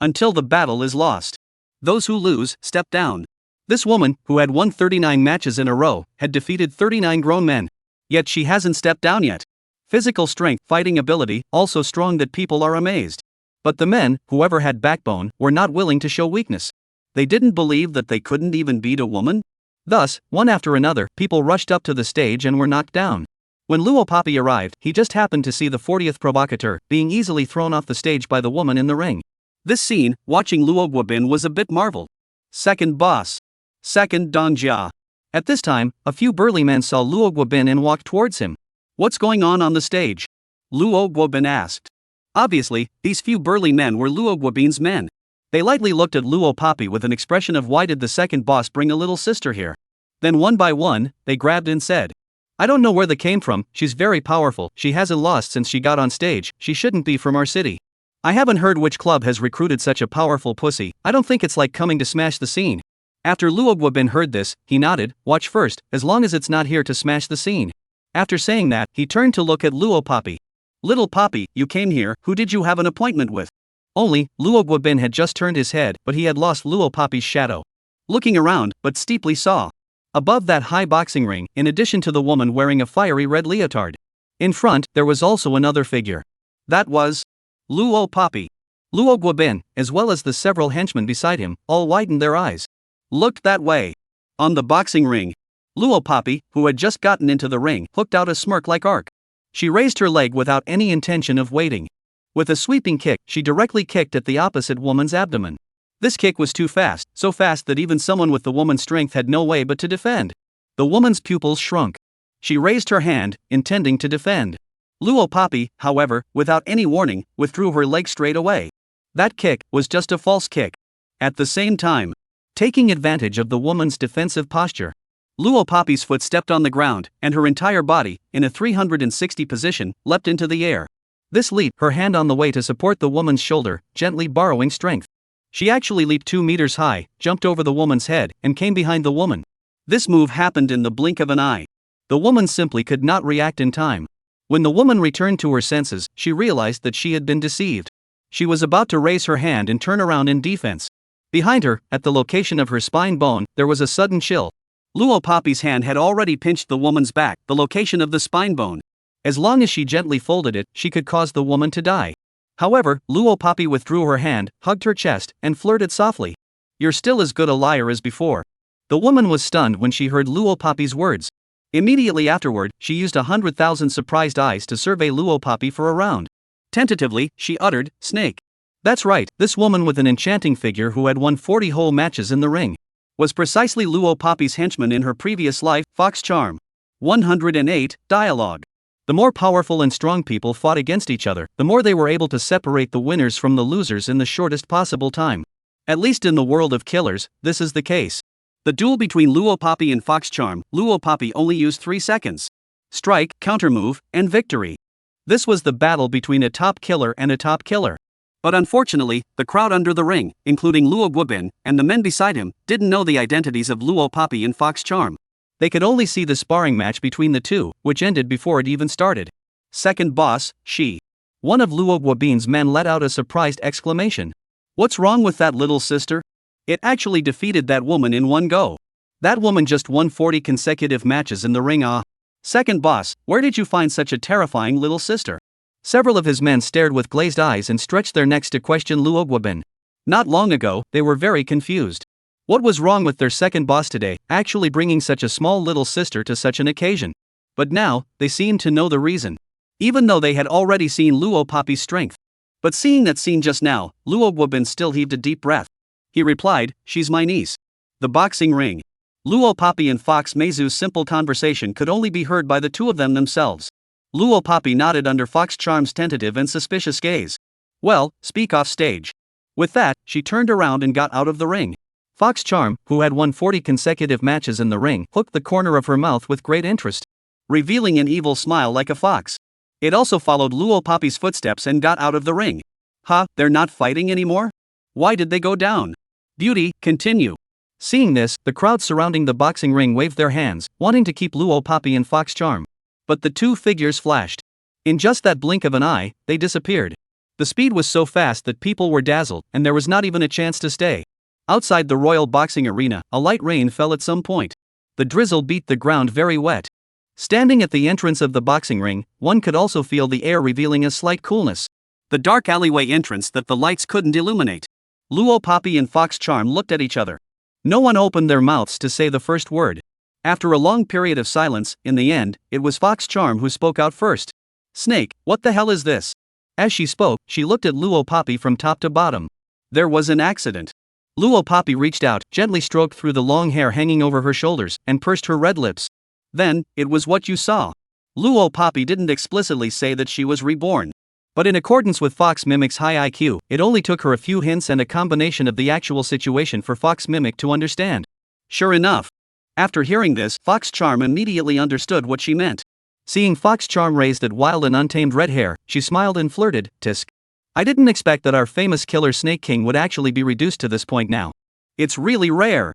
Until the battle is lost. Those who lose, step down. This woman, who had won 39 matches in a row, had defeated 39 grown men. Yet she hasn't stepped down yet. Physical strength, fighting ability, also strong that people are amazed. But the men, whoever had backbone, were not willing to show weakness. They didn't believe that they couldn't even beat a woman. Thus, one after another, people rushed up to the stage and were knocked down. When Luo Poppy arrived, he just happened to see the 40th provocateur being easily thrown off the stage by the woman in the ring. This scene, watching Luo Guobin was a bit marveled. Second boss. Second Dongjia. At this time, a few burly men saw Luo Guobin and walked towards him. What's going on the stage? Luo Guobin asked. Obviously, these few burly men were Luo Guobin's men. They lightly looked at Luo Poppy with an expression of why did the second boss bring a little sister here? Then one by one, they grabbed and said, I don't know where they came from, she's very powerful, she hasn't lost since she got on stage, she shouldn't be from our city. I haven't heard which club has recruited such a powerful pussy, I don't think it's like coming to smash the scene. After Luo Guobin heard this, he nodded, watch first, as long as it's not here to smash the scene. After saying that, he turned to look at Luo Poppy. Little Poppy, you came here, who did you have an appointment with? Only, Luo Guobin had just turned his head, but he had lost Luo Poppy's shadow. Looking around, but steeply saw. Above that high boxing ring, in addition to the woman wearing a fiery red leotard. In front, there was also another figure. That was Luo Poppy. Luo Guobin, as well as the several henchmen beside him, all widened their eyes. Looked that way. On the boxing ring, Luo Poppy, who had just gotten into the ring, hooked out a smirk-like arc. She raised her leg without any intention of waiting. With a sweeping kick, she directly kicked at the opposite woman's abdomen. This kick was too fast, so fast that even someone with the woman's strength had no way but to defend. The woman's pupils shrunk. She raised her hand, intending to defend. Luo Poppy, however, without any warning, withdrew her leg straight away. That kick was just a false kick. At the same time, taking advantage of the woman's defensive posture, Luo Poppy's foot stepped on the ground, and her entire body, in a 360 position, leapt into the air. This leap, her hand on the way to support the woman's shoulder, gently borrowing strength. She actually leaped 2 meters high, jumped over the woman's head, and came behind the woman. This move happened in the blink of an eye. The woman simply could not react in time. When the woman returned to her senses, she realized that she had been deceived. She was about to raise her hand and turn around in defense. Behind her, at the location of her spine bone, there was a sudden chill. Luo Poppy's hand had already pinched the woman's back, the location of the spine bone. As long as she gently folded it, she could cause the woman to die. However, Luo Poppy withdrew her hand, hugged her chest, and flirted softly. You're still as good a liar as before. The woman was stunned when she heard Luo Poppy's words. Immediately afterward, she used 100,000 surprised eyes to survey Luo Poppy for a round. Tentatively, she uttered, snake. That's right, this woman with an enchanting figure who had won 40 whole matches in the ring was precisely Luo Poppy's henchman in her previous life, Fox Charm. 108, Dialogue. The more powerful and strong people fought against each other, the more they were able to separate the winners from the losers in the shortest possible time. At least in the world of killers, this is the case. The duel between Luo Poppy and Fox Charm, Luo Poppy only used 3 seconds. Strike, countermove, and victory. This was the battle between a top killer and a top killer. But unfortunately, the crowd under the ring, including Luo Guobin and the men beside him, didn't know the identities of Luo Poppy and Fox Charm. They could only see the sparring match between the two, which ended before it even started. Second boss, she. One of Luo Guobin's men let out a surprised exclamation. What's wrong with that little sister? It actually defeated that woman in one go. That woman just won 40 consecutive matches in the ring. Second boss, where did you find such a terrifying little sister? Several of his men stared with glazed eyes and stretched their necks to question Luo Guobin. Not long ago, they were very confused. What was wrong with their second boss today, actually bringing such a small little sister to such an occasion? But now, they seemed to know the reason. Even though they had already seen Luo Poppy's strength. But seeing that scene just now, Luo Guobin still heaved a deep breath. He replied, she's my niece. The boxing ring. Luo Poppy and Fox Meizu's simple conversation could only be heard by the two of them themselves. Luo Poppy nodded under Fox Charm's tentative and suspicious gaze. Well, speak off stage. With that, she turned around and got out of the ring. Fox Charm, who had won 40 consecutive matches in the ring, hooked the corner of her mouth with great interest, revealing an evil smile like a fox. It also followed Luo Poppy's footsteps and got out of the ring. They're not fighting anymore? Why did they go down? Beauty, continue. Seeing this, the crowd surrounding the boxing ring waved their hands, wanting to keep Luo Poppy and Fox Charm. But the two figures flashed. In just that blink of an eye, they disappeared. The speed was so fast that people were dazzled, and there was not even a chance to stay. Outside the Royal Boxing Arena, a light rain fell at some point. The drizzle beat the ground very wet. Standing at the entrance of the boxing ring, one could also feel the air revealing a slight coolness. The dark alleyway entrance that the lights couldn't illuminate. Luo Poppy and Fox Charm looked at each other. No one opened their mouths to say the first word. After a long period of silence, in the end, it was Fox Charm who spoke out first. Snake, what the hell is this? As she spoke, she looked at Luo Poppy from top to bottom. There was an accident. Luo Poppy reached out, gently stroked through the long hair hanging over her shoulders, and pursed her red lips. Then, it was what you saw. Luo Poppy didn't explicitly say that she was reborn. But in accordance with Fox Mimic's high IQ, it only took her a few hints and a combination of the actual situation for Fox Mimic to understand. Sure enough. After hearing this, Fox Charm immediately understood what she meant. Seeing Fox Charm raised that wild and untamed red hair, she smiled and flirted, tisk. I didn't expect that our famous killer Snake King would actually be reduced to this point now. It's really rare.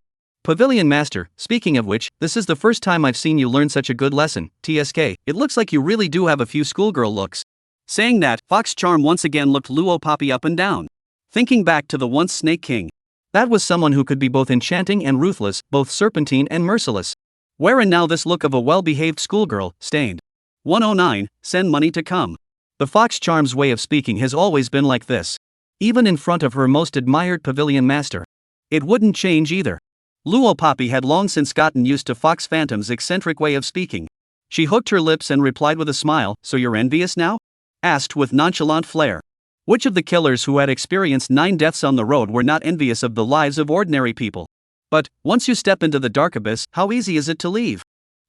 Pavilion Master, speaking of which, this is the first time I've seen you learn such a good lesson, TSK, it looks like you really do have a few schoolgirl looks. Saying that, Fox Charm once again looked Luo Poppy up and down. Thinking back to the once Snake King. That was someone who could be both enchanting and ruthless, both serpentine and merciless. Where and now this look of a well-behaved schoolgirl, stained. 109, send money to come. The Fox Charm's way of speaking has always been like this. Even in front of her most admired Pavilion Master. It wouldn't change either. Luo Poppy had long since gotten used to Fox Phantom's eccentric way of speaking. She hooked her lips and replied with a smile, so you're envious now? Asked with nonchalant flair. Which of the killers who had experienced 9 deaths on the road were not envious of the lives of ordinary people? But, once you step into the dark abyss, how easy is it to leave?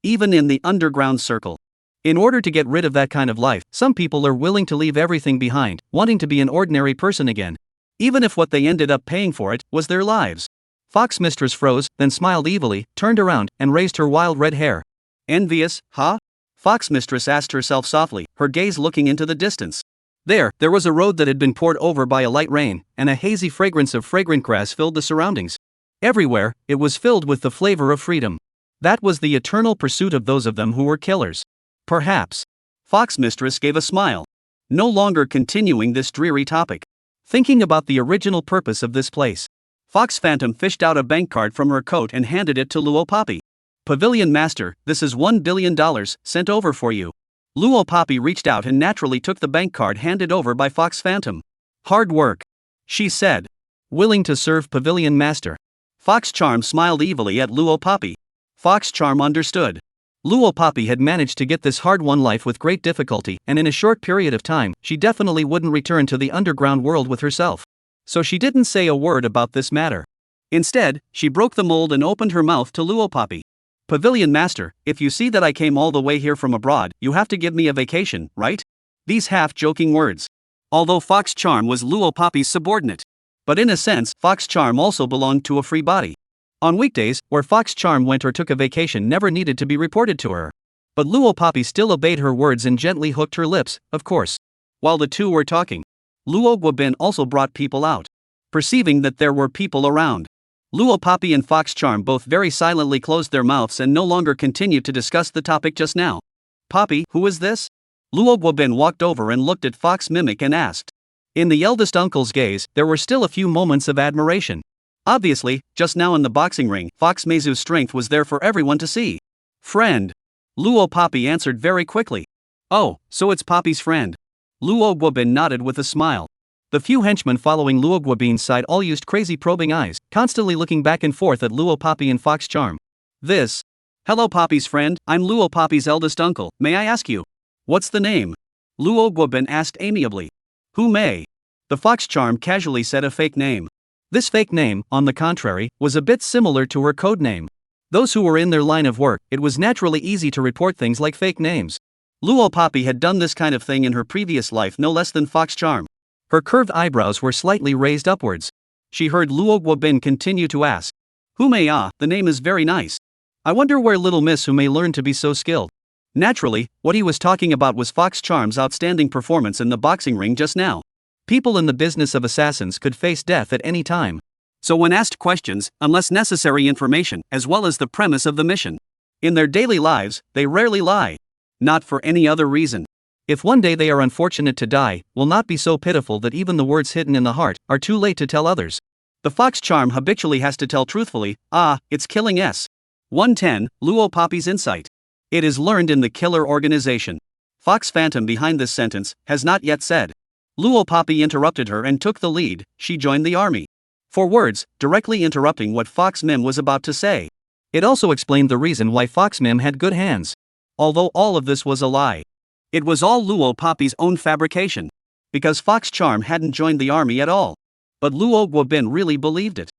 Even in the underground circle. In order to get rid of that kind of life, some people are willing to leave everything behind, wanting to be an ordinary person again. Even if what they ended up paying for it was their lives. Fox Mistress froze, then smiled evilly, turned around, and raised her wild red hair. Envious, huh? Fox Mistress asked herself softly, her gaze looking into the distance. There was a road that had been poured over by a light rain, and a hazy fragrance of fragrant grass filled the surroundings. Everywhere, it was filled with the flavor of freedom. That was the eternal pursuit of those of them who were killers. Perhaps. Fox Mistress gave a smile. No longer continuing this dreary topic. Thinking about the original purpose of this place. Fox Phantom fished out a bank card from her coat and handed it to Luo Poppy. Pavilion Master, this is $1 billion, sent over for you. Luo Poppy reached out and naturally took the bank card handed over by Fox Phantom. Hard work. She said. Willing to serve Pavilion Master. Fox Charm smiled evilly at Luo Poppy. Fox Charm understood. Luo Poppy had managed to get this hard-won life with great difficulty, and in a short period of time, she definitely wouldn't return to the underground world with herself. So she didn't say a word about this matter. Instead, she broke the mold and opened her mouth to Luo Poppy. Pavilion Master, if you see that I came all the way here from abroad, you have to give me a vacation, right? These half-joking words. Although Fox Charm was Luo Poppy's subordinate. But in a sense, Fox Charm also belonged to a free body. On weekdays, where Fox Charm went or took a vacation never needed to be reported to her. But Luo Poppy still obeyed her words and gently hooked her lips, of course. While the two were talking, Luo Guobin also brought people out. Perceiving that there were people around, Luo Poppy and Fox Charm both very silently closed their mouths and no longer continued to discuss the topic just now. Poppy, who is this? Luo Guobin walked over and looked at Fox Mimic and asked. In the eldest uncle's gaze, there were still a few moments of admiration. Obviously, just now in the boxing ring, Fox Meizu's strength was there for everyone to see. Friend. Luo Poppy answered very quickly. Oh, so it's Poppy's friend. Luo Guobin nodded with a smile. The few henchmen following Luo Guobin's side all used crazy probing eyes, constantly looking back and forth at Luo Poppy and Fox Charm. This. Hello Poppy's friend, I'm Luo Poppy's eldest uncle, may I ask you? What's the name? Luo Guobin asked amiably. Who may? The Fox Charm casually said a fake name. This fake name, on the contrary, was a bit similar to her code name. Those who were in their line of work, it was naturally easy to report things like fake names. Luo Poppy had done this kind of thing in her previous life no less than Fox Charm. Her curved eyebrows were slightly raised upwards. She heard Luo Guobin continue to ask. Who may the name is very nice. I wonder where little miss who may learn to be so skilled. Naturally, what he was talking about was Fox Charm's outstanding performance in the boxing ring just now. People in the business of assassins could face death at any time. So when asked questions, unless necessary information, as well as the premise of the mission. In their daily lives, they rarely lie. Not for any other reason. If one day they are unfortunate to die, will not be so pitiful that even the words hidden in the heart are too late to tell others. The Fox Charm habitually has to tell truthfully, it's killing s. 110, Luo Poppy's insight. It is learned in the killer organization. Fox Phantom behind this sentence has not yet said. Luo Poppy interrupted her and took the lead, she joined the army. For words, directly interrupting what Fox Mim was about to say. It also explained the reason why Fox Mim had good hands. Although all of this was a lie. It was all Luo Poppy's own fabrication. Because Fox Charm hadn't joined the army at all. But Luo Guobin really believed it.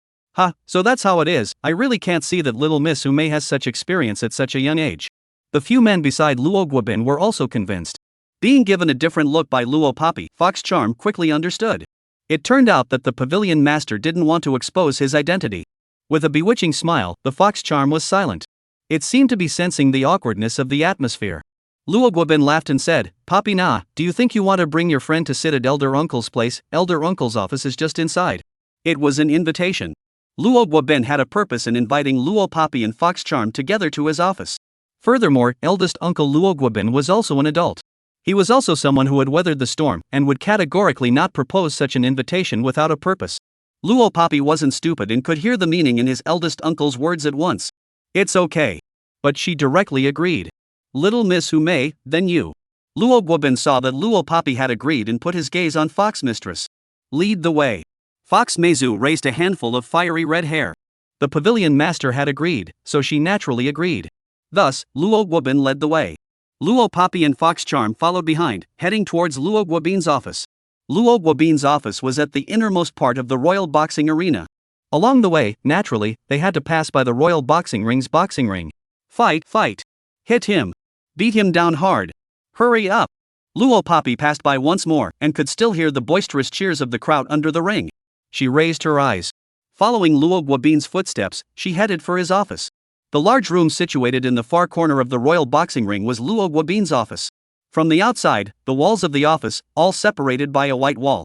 So that's how it is, I really can't see that little Miss Who May has such experience at such a young age. The few men beside Luo Guobin were also convinced. Being given a different look by Luo Poppy, Fox Charm quickly understood. It turned out that the Pavilion Master didn't want to expose his identity. With a bewitching smile, the Fox Charm was silent. It seemed to be sensing the awkwardness of the atmosphere. Luo Guobin laughed and said, Poppy do you think you want to bring your friend to sit at Elder Uncle's place? Elder Uncle's office is just inside. It was an invitation. Luo Guobin had a purpose in inviting Luo Papi and Fox Charm together to his office. Furthermore, eldest uncle Luo Guobin was also an adult. He was also someone who had weathered the storm and would categorically not propose such an invitation without a purpose. Luo Papi wasn't stupid and could hear the meaning in his eldest uncle's words at once. It's okay. But she directly agreed. Little Miss Who May, then you. Luo Guobin saw that Luo Papi had agreed and put his gaze on Fox Mistress. Lead the way. Fox Meizu raised a handful of fiery red hair. The pavilion master had agreed, so she naturally agreed. Thus, Luo Guobin led the way. Luo Papi and Fox Charm followed behind, heading towards Luo Guobin's office. Luo Guobin's office was at the innermost part of the royal boxing arena. Along the way, naturally, they had to pass by the royal boxing ring's boxing ring. Fight, fight. Hit him. Beat him down hard. Hurry up. Luo Papi passed by once more and could still hear the boisterous cheers of the crowd under the ring. She raised her eyes. Following Luo Guobin's footsteps, she headed for his office. The large room situated in the far corner of the royal boxing ring was Luo Guobin's office. From the outside, the walls of the office, all separated by a white wall.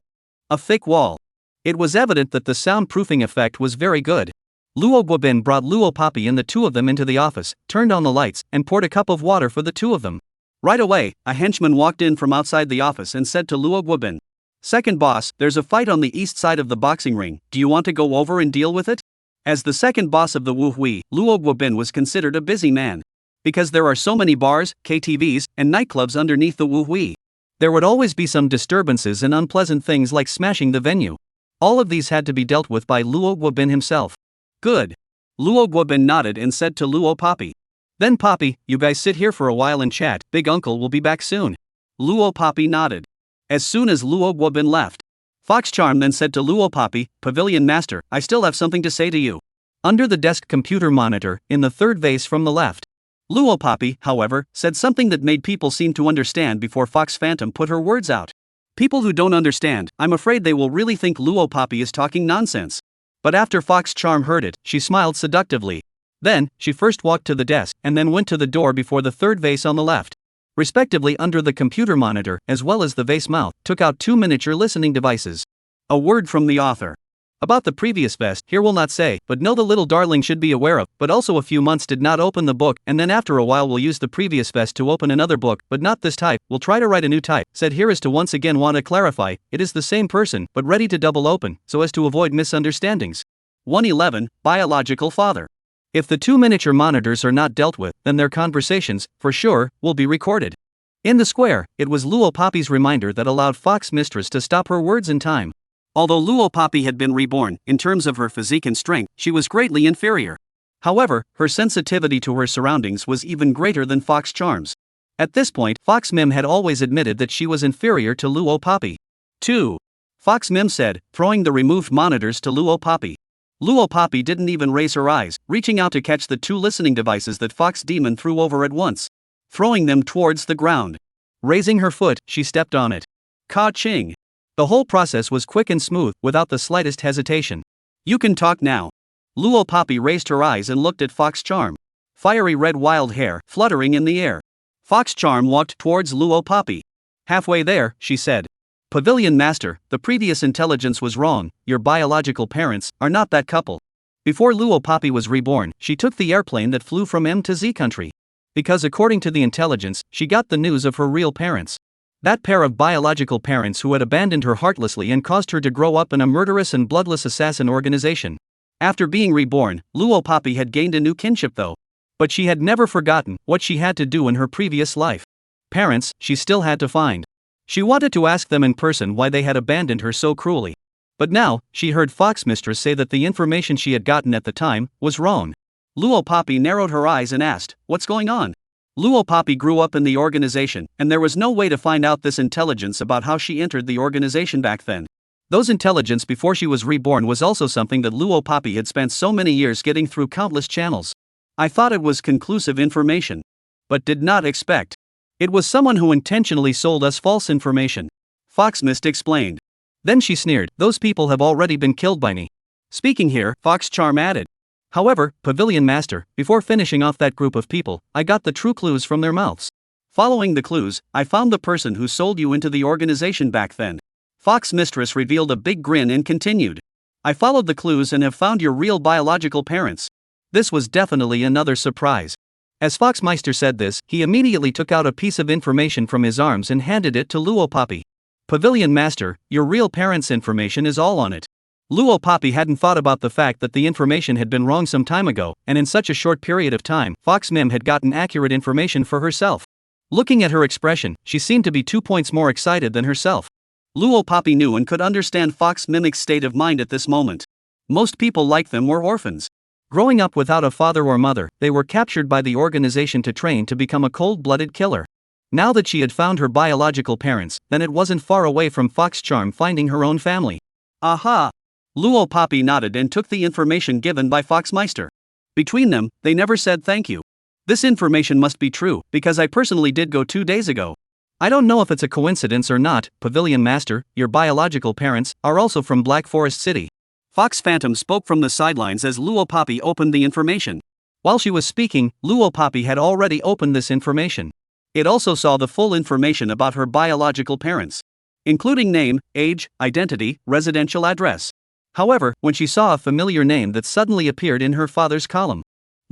A thick wall. It was evident that the soundproofing effect was very good. Luo Guobin brought Luo Papi and the two of them into the office, turned on the lights, and poured a cup of water for the two of them. Right away, a henchman walked in from outside the office and said to Luo Guobin, "Second boss, there's a fight on the east side of the boxing ring, do you want to go over and deal with it?" As the second boss of the Wu Hui, Luo Guobin was considered a busy man. Because there are so many bars, KTVs, and nightclubs underneath the Wu Hui. There would always be some disturbances and unpleasant things like smashing the venue. All of these had to be dealt with by Luo Guobin himself. Good. Luo Guobin nodded and said to Luo Papi. Then Papi, you guys sit here for a while and chat, big uncle will be back soon. Luo Papi nodded. As soon as Luo Guobin left, Fox Charm then said to Luo Papi, "Pavilion Master, I still have something to say to you." Under the desk computer monitor, in the third vase from the left. Luo Papi, however, said something that made people seem to understand before Fox Phantom put her words out. People who don't understand, I'm afraid they will really think Luo Papi is talking nonsense. But after Fox Charm heard it, she smiled seductively. Then, she first walked to the desk and then went to the door before the third vase on the left. Respectively under the computer monitor, as well as the vase mouth, took out two miniature listening devices. A word from the author. About the previous vest, here will not say, but know the little darling should be aware of, but also a few months did not open the book, and then after a while will use the previous vest to open another book, but not this type, will try to write a new type, said here is to once again want to clarify, it is the same person, but ready to double open, so as to avoid misunderstandings. 111, Biological Father. If the two miniature monitors are not dealt with, then their conversations, for sure, will be recorded. In the square, it was Luo Papi's reminder that allowed Fox Mistress to stop her words in time. Although Luo Papi had been reborn, in terms of her physique and strength, she was greatly inferior. However, her sensitivity to her surroundings was even greater than Fox Charm's. At this point, Fox Mim had always admitted that she was inferior to Luo Papi. 2. Fox Mim said, throwing the removed monitors to Luo Papi. Luo Papi didn't even raise her eyes, reaching out to catch the two listening devices that Fox Demon threw over at once, throwing them towards the ground. Raising her foot, she stepped on it. Ka-ching! The whole process was quick and smooth, without the slightest hesitation. You can talk now. Luo Papi raised her eyes and looked at Fox Charm. Fiery red wild hair, fluttering in the air. Fox Charm walked towards Luo Papi. Halfway there, she said. Pavilion Master, the previous intelligence was wrong, your biological parents are not that couple. Before Luo Papi was reborn, she took the airplane that flew from M to Z country. Because according to the intelligence, she got the news of her real parents. That pair of biological parents who had abandoned her heartlessly and caused her to grow up in a murderous and bloodless assassin organization. After being reborn, Luo Papi had gained a new kinship though. But she had never forgotten what she had to do in her previous life. Parents, she still had to find. She wanted to ask them in person why they had abandoned her so cruelly. But now, she heard Fox Mistress say that the information she had gotten at the time was wrong. Luo Papi narrowed her eyes and asked, "What's going on?" Luo Papi grew up in the organization, and there was no way to find out this intelligence about how she entered the organization back then. Those intelligence before she was reborn was also something that Luo Papi had spent so many years getting through countless channels. I thought it was conclusive information. But did not expect. It was someone who intentionally sold us false information. Fox Mist explained. Then she sneered, those people have already been killed by me. Speaking here, Fox Charm added. However, Pavilion Master, before finishing off that group of people, I got the true clues from their mouths. Following the clues, I found the person who sold you into the organization back then. Fox Mistress revealed a big grin and continued. I followed the clues and have found your real biological parents. This was definitely another surprise. As Foxmeister said this, he immediately took out a piece of information from his arms and handed it to Luo Papi. Pavilion Master, your real parents' information is all on it. Luo Papi hadn't thought about the fact that the information had been wrong some time ago, and in such a short period of time, Fox Mim had gotten accurate information for herself. Looking at her expression, she seemed to be 2 points more excited than herself. Luo Papi knew and could understand Fox Mimic's state of mind at this moment. Most people like them were orphans. Growing up without a father or mother, they were captured by the organization to train to become a cold-blooded killer. Now that she had found her biological parents, then it wasn't far away from Fox Charm finding her own family. Aha! Luo Papi nodded and took the information given by Foxmeister. Between them, they never said thank you. This information must be true, because I personally did go 2 days ago. I don't know if it's a coincidence or not, Pavilion Master, your biological parents are also from Black Forest City. Fox Phantom spoke from the sidelines as Luo Papi opened the information. While she was speaking, Luo Papi had already opened this information. It also saw the full information about her biological parents, including name, age, identity, residential address. However, when she saw a familiar name that suddenly appeared in her father's column,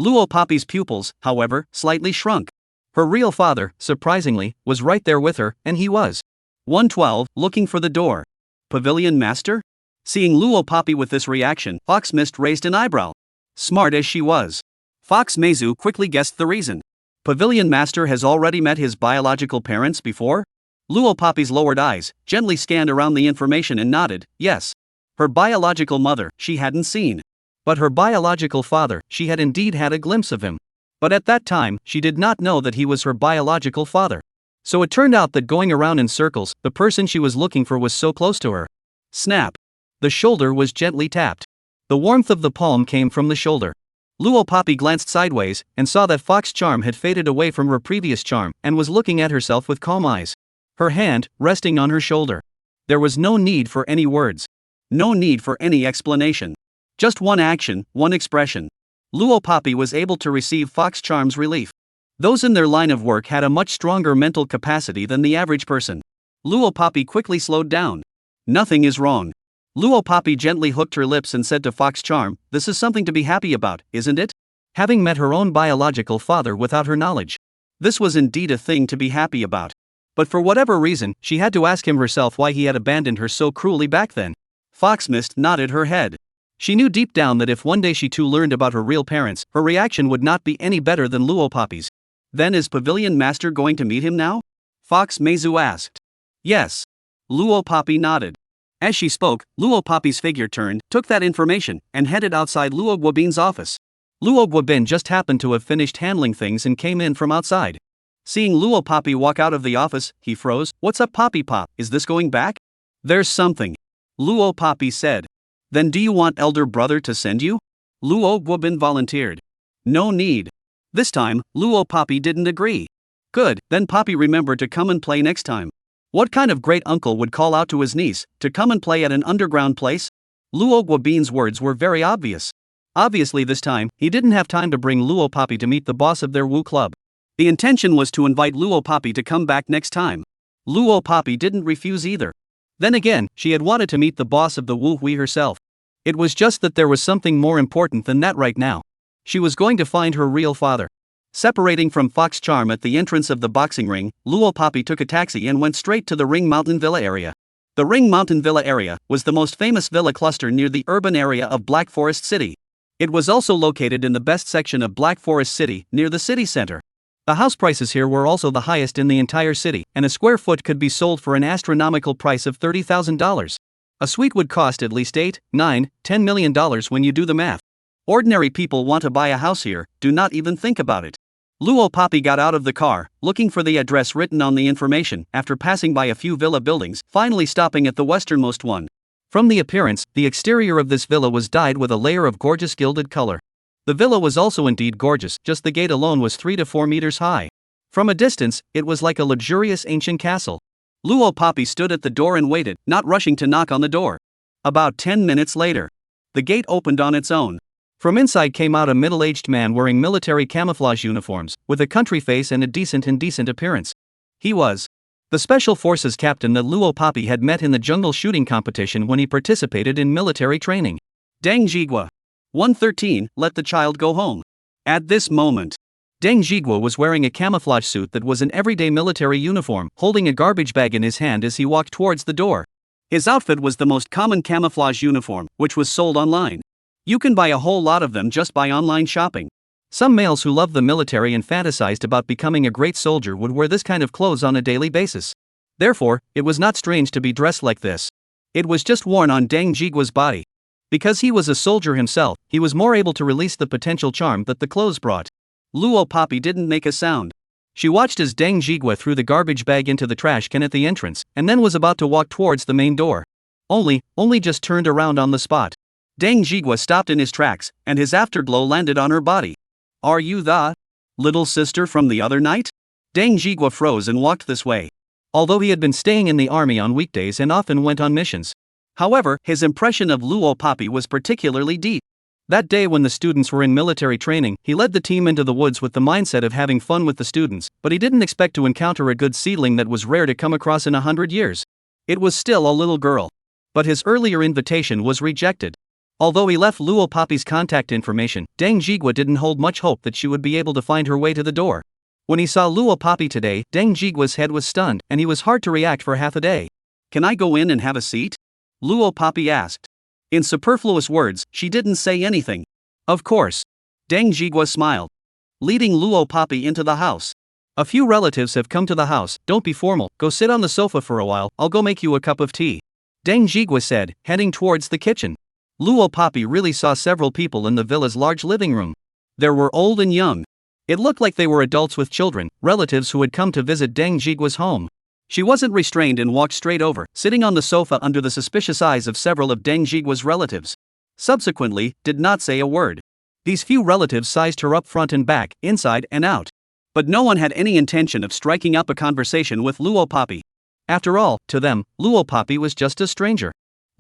Luo Papi's pupils, however, slightly shrunk. Her real father, surprisingly, was right there with her, and he was 112, looking for the door. Pavilion Master? Seeing Luo Papi with this reaction, Fox Mist raised an eyebrow. Smart as she was, Fox Meizu quickly guessed the reason. Pavilion Master has already met his biological parents before? Luo Papi's lowered eyes gently scanned around the information and nodded, yes. Her biological mother, she hadn't seen. But her biological father, she had indeed had a glimpse of him. But at that time, she did not know that he was her biological father. So it turned out that going around in circles, the person she was looking for was so close to her. Snap! The shoulder was gently tapped. The warmth of the palm came from the shoulder. Luo Papi glanced sideways and saw that Fox Charm had faded away from her previous charm and was looking at herself with calm eyes. Her hand resting on her shoulder. There was no need for any words. No need for any explanation. Just one action, one expression. Luo Papi was able to receive Fox Charm's relief. Those in their line of work had a much stronger mental capacity than the average person. Luo Papi quickly slowed down. Nothing is wrong. Luo Papi gently hooked her lips and said to Fox Charm, this is something to be happy about, isn't it? Having met her own biological father without her knowledge. This was indeed a thing to be happy about. But for whatever reason, she had to ask him herself why he had abandoned her so cruelly back then. Fox Mist nodded her head. She knew deep down that if one day she too learned about her real parents, her reaction would not be any better than Luo Papi's. Then is Pavilion Master going to meet him now? Fox Meizu asked. Yes. Luo Papi nodded. As she spoke, Luo Papi's figure turned, took that information, and headed outside Luo Guobin's office. Luo Guobin just happened to have finished handling things and came in from outside. Seeing Luo Papi walk out of the office, he froze. What's up, Papi Pop? Is this going back? There's something. Luo Papi said. Then do you want elder brother to send you? Luo Guobin volunteered. No need. This time, Luo Papi didn't agree. Good, then Papi remember to come and play next time. What kind of great uncle would call out to his niece to come and play at an underground place? Luo Guobin's words were very obvious. Obviously this time, he didn't have time to bring Luo Papi to meet the boss of their Wu club. The intention was to invite Luo Papi to come back next time. Luo Papi didn't refuse either. Then again, she had wanted to meet the boss of the Wu Hui herself. It was just that there was something more important than that right now. She was going to find her real father. Separating from Fox Charm at the entrance of the boxing ring, Luo Papi took a taxi and went straight to the Ring Mountain Villa area. The Ring Mountain Villa area was the most famous villa cluster near the urban area of Black Forest City. It was also located in the best section of Black Forest City, near the city center. The house prices here were also the highest in the entire city, and a square foot could be sold for an astronomical price of $30,000. A suite would cost at least $8, $9, $10 million when you do the math. Ordinary people want to buy a house here, do not even think about it. Luo Papi got out of the car, looking for the address written on the information, after passing by a few villa buildings, finally stopping at the westernmost one. From the appearance, the exterior of this villa was dyed with a layer of gorgeous gilded color. The villa was also indeed gorgeous, just the gate alone was 3 to 4 meters high. From a distance, it was like a luxurious ancient castle. Luo Papi stood at the door and waited, not rushing to knock on the door. About 10 minutes later, the gate opened on its own. From inside came out a middle-aged man wearing military camouflage uniforms, with a country face and a decent appearance. He was the special forces captain that Luo Papi had met in the jungle shooting competition when he participated in military training. Deng Jigua. 113, let the child go home. At this moment, Deng Jigua was wearing a camouflage suit that was an everyday military uniform, holding a garbage bag in his hand as he walked towards the door. His outfit was the most common camouflage uniform, which was sold online. You can buy a whole lot of them just by online shopping. Some males who loved the military and fantasized about becoming a great soldier would wear this kind of clothes on a daily basis. Therefore, it was not strange to be dressed like this. It was just worn on Deng Jigua's body. Because he was a soldier himself, he was more able to release the potential charm that the clothes brought. Luo Papi didn't make a sound. She watched as Deng Jigua threw the garbage bag into the trash can at the entrance, and then was about to walk towards the main door. Only just turned around on the spot. Deng Jigua stopped in his tracks, and his afterglow landed on her body. Are you the little sister from the other night? Deng Jigua froze and walked this way. Although he had been staying in the army on weekdays and often went on missions. However, his impression of Luo Papi was particularly deep. That day when the students were in military training, he led the team into the woods with the mindset of having fun with the students, but he didn't expect to encounter a good seedling that was rare to come across in 100 years. It was still a little girl. But his earlier invitation was rejected. Although he left Luo Papi's contact information, Deng Jigua didn't hold much hope that she would be able to find her way to the door. When he saw Luo Papi today, Deng Jigua's head was stunned, and he was hard to react for half a day. Can I go in and have a seat? Luo Papi asked. In superfluous words, she didn't say anything. Of course. Deng Jigua smiled, leading Luo Papi into the house. A few relatives have come to the house, don't be formal, go sit on the sofa for a while, I'll go make you a cup of tea. Deng Jigua said, heading towards the kitchen. Luo Papi really saw several people in the villa's large living room. There were old and young. It looked like they were adults with children, relatives who had come to visit Deng Jigua's home. She wasn't restrained and walked straight over, sitting on the sofa under the suspicious eyes of several of Deng Jigua's relatives. Subsequently, did not say a word. These few relatives sized her up front and back, inside and out. But no one had any intention of striking up a conversation with Luo Papi. After all, to them, Luo Papi was just a stranger.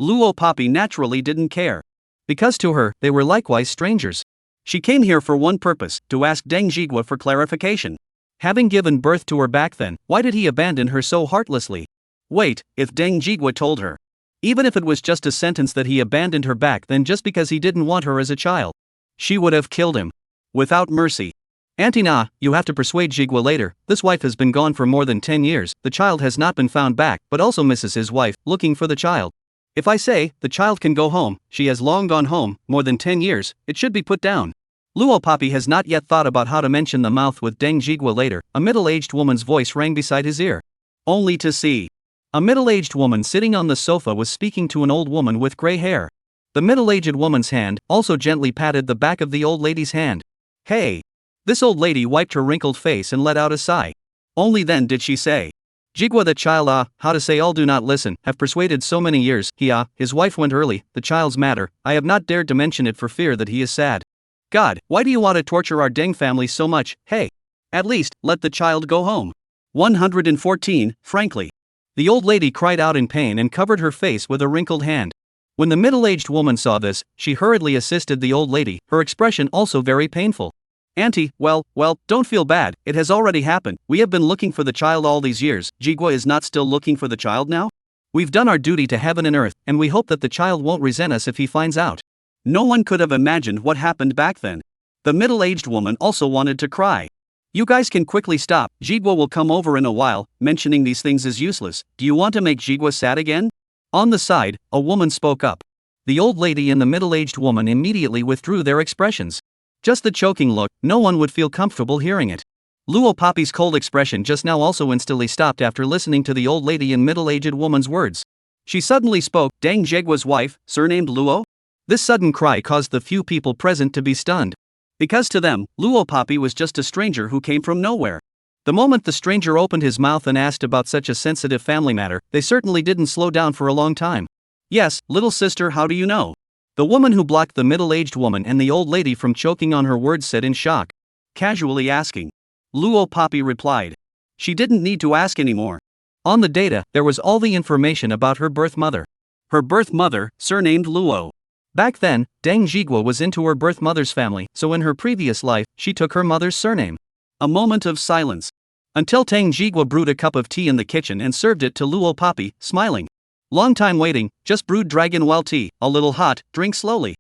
Luo Papi naturally didn't care. Because to her, they were likewise strangers. She came here for one purpose, to ask Deng Jigua for clarification. Having given birth to her back then, why did he abandon her so heartlessly? Wait, if Deng Jigua told her. Even if it was just a sentence that he abandoned her back then just because he didn't want her as a child. She would have killed him. Without mercy. Auntie Nah, you have to persuade Jigua later, this wife has been gone for more than 10 years, the child has not been found back, but also misses his wife, looking for the child. If I say, the child can go home, she has long gone home, more than 10 years, it should be put down. Luo Papi has not yet thought about how to mention the mouth with Deng Jigua later, a middle-aged woman's voice rang beside his ear. Only to see. A middle-aged woman sitting on the sofa was speaking to an old woman with gray hair. The middle-aged woman's hand also gently patted the back of the old lady's hand. Hey! This old lady wiped her wrinkled face and let out a sigh. Only then did she say, Jigua the child how to say all do not listen, have persuaded so many years, his wife went early, the child's matter, I have not dared to mention it for fear that he is sad. God, why do you want to torture our Deng family so much, hey? At least, let the child go home. 114, frankly. The old lady cried out in pain and covered her face with a wrinkled hand. When the middle-aged woman saw this, she hurriedly assisted the old lady, her expression also very painful. Auntie, well, don't feel bad, it has already happened, we have been looking for the child all these years, Jigua is not still looking for the child now? We've done our duty to heaven and earth, and we hope that the child won't resent us if he finds out. No one could have imagined what happened back then. The middle-aged woman also wanted to cry. You guys can quickly stop, Jigua will come over in a while, mentioning these things is useless, do you want to make Jigua sad again? On the side, a woman spoke up. The old lady and the middle-aged woman immediately withdrew their expressions. Just the choking look, no one would feel comfortable hearing it. Luo Papi's cold expression just now also instantly stopped after listening to the old lady and middle-aged woman's words. She suddenly spoke, Deng Jigua's wife, surnamed Luo? This sudden cry caused the few people present to be stunned. Because to them, Luo Papi was just a stranger who came from nowhere. The moment the stranger opened his mouth and asked about such a sensitive family matter, they certainly didn't slow down for a long time. Yes, little sister, how do you know? The woman who blocked the middle-aged woman and the old lady from choking on her words said in shock. Casually asking. Luo Papi replied. She didn't need to ask anymore. On the data, there was all the information about her birth mother. Her birth mother, surnamed Luo. Back then, Deng Jigua was into her birth mother's family, so in her previous life, she took her mother's surname. A moment of silence. Until Tang Jigwa brewed a cup of tea in the kitchen and served it to Luo Papi, smiling. Long time waiting, just brewed dragon well tea, a little hot, drink slowly.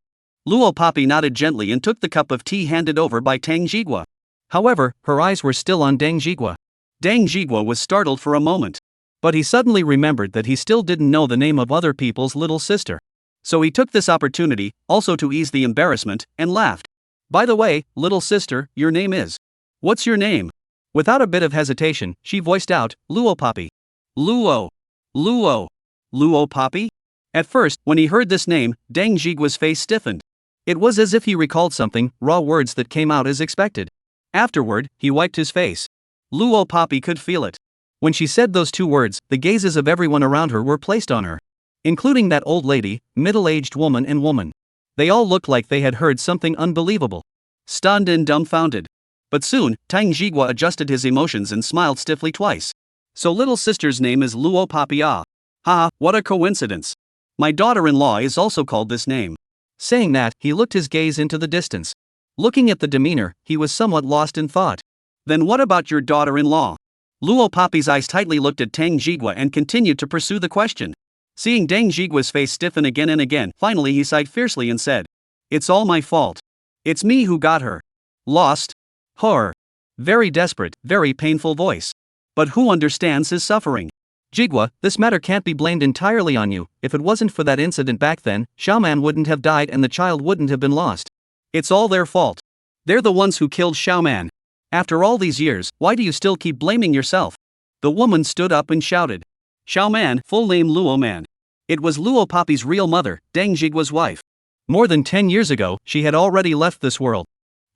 Luo Papi nodded gently and took the cup of tea handed over by Tang Jigwa. However, her eyes were still on Dang Jigwa. Dang Jigwa was startled for a moment. But he suddenly remembered that he still didn't know the name of other people's little sister. So he took this opportunity, also to ease the embarrassment, and laughed. By the way, little sister, your name is? What's your name? Without a bit of hesitation, she voiced out, Luo Papi. Luo. Luo. Luo Papi? At first, when he heard this name, Dang Jigwa's face stiffened. It was as if he recalled something, raw words that came out as expected. Afterward, he wiped his face. Luo Papi could feel it. When she said those two words, the gazes of everyone around her were placed on her. Including that old lady, middle-aged woman and woman. They all looked like they had heard something unbelievable. Stunned and dumbfounded. But soon, Tang Jigwa adjusted his emotions and smiled stiffly twice. So little sister's name is Luo Papi ah. Haha, what a coincidence. My daughter-in-law is also called this name. Saying that, he looked his gaze into the distance. Looking at the demeanor, he was somewhat lost in thought. Then what about your daughter-in-law? Luo Papi's eyes tightly looked at Tang Jigwa and continued to pursue the question. Seeing Dang Jigwa's face stiffen again and again, finally he sighed fiercely and said, It's all my fault. It's me who got her. Lost. Horror. Very desperate, very painful voice. But who understands his suffering? Jigwa, this matter can't be blamed entirely on you. If it wasn't for that incident back then, Xiaoman wouldn't have died and the child wouldn't have been lost. It's all their fault. They're the ones who killed Xiaoman. After all these years, why do you still keep blaming yourself? The woman stood up and shouted. Xiaoman, full name Luo Man. It was Luo Papi's real mother, Dang Jigwa's wife. More than 10 years ago, she had already left this world.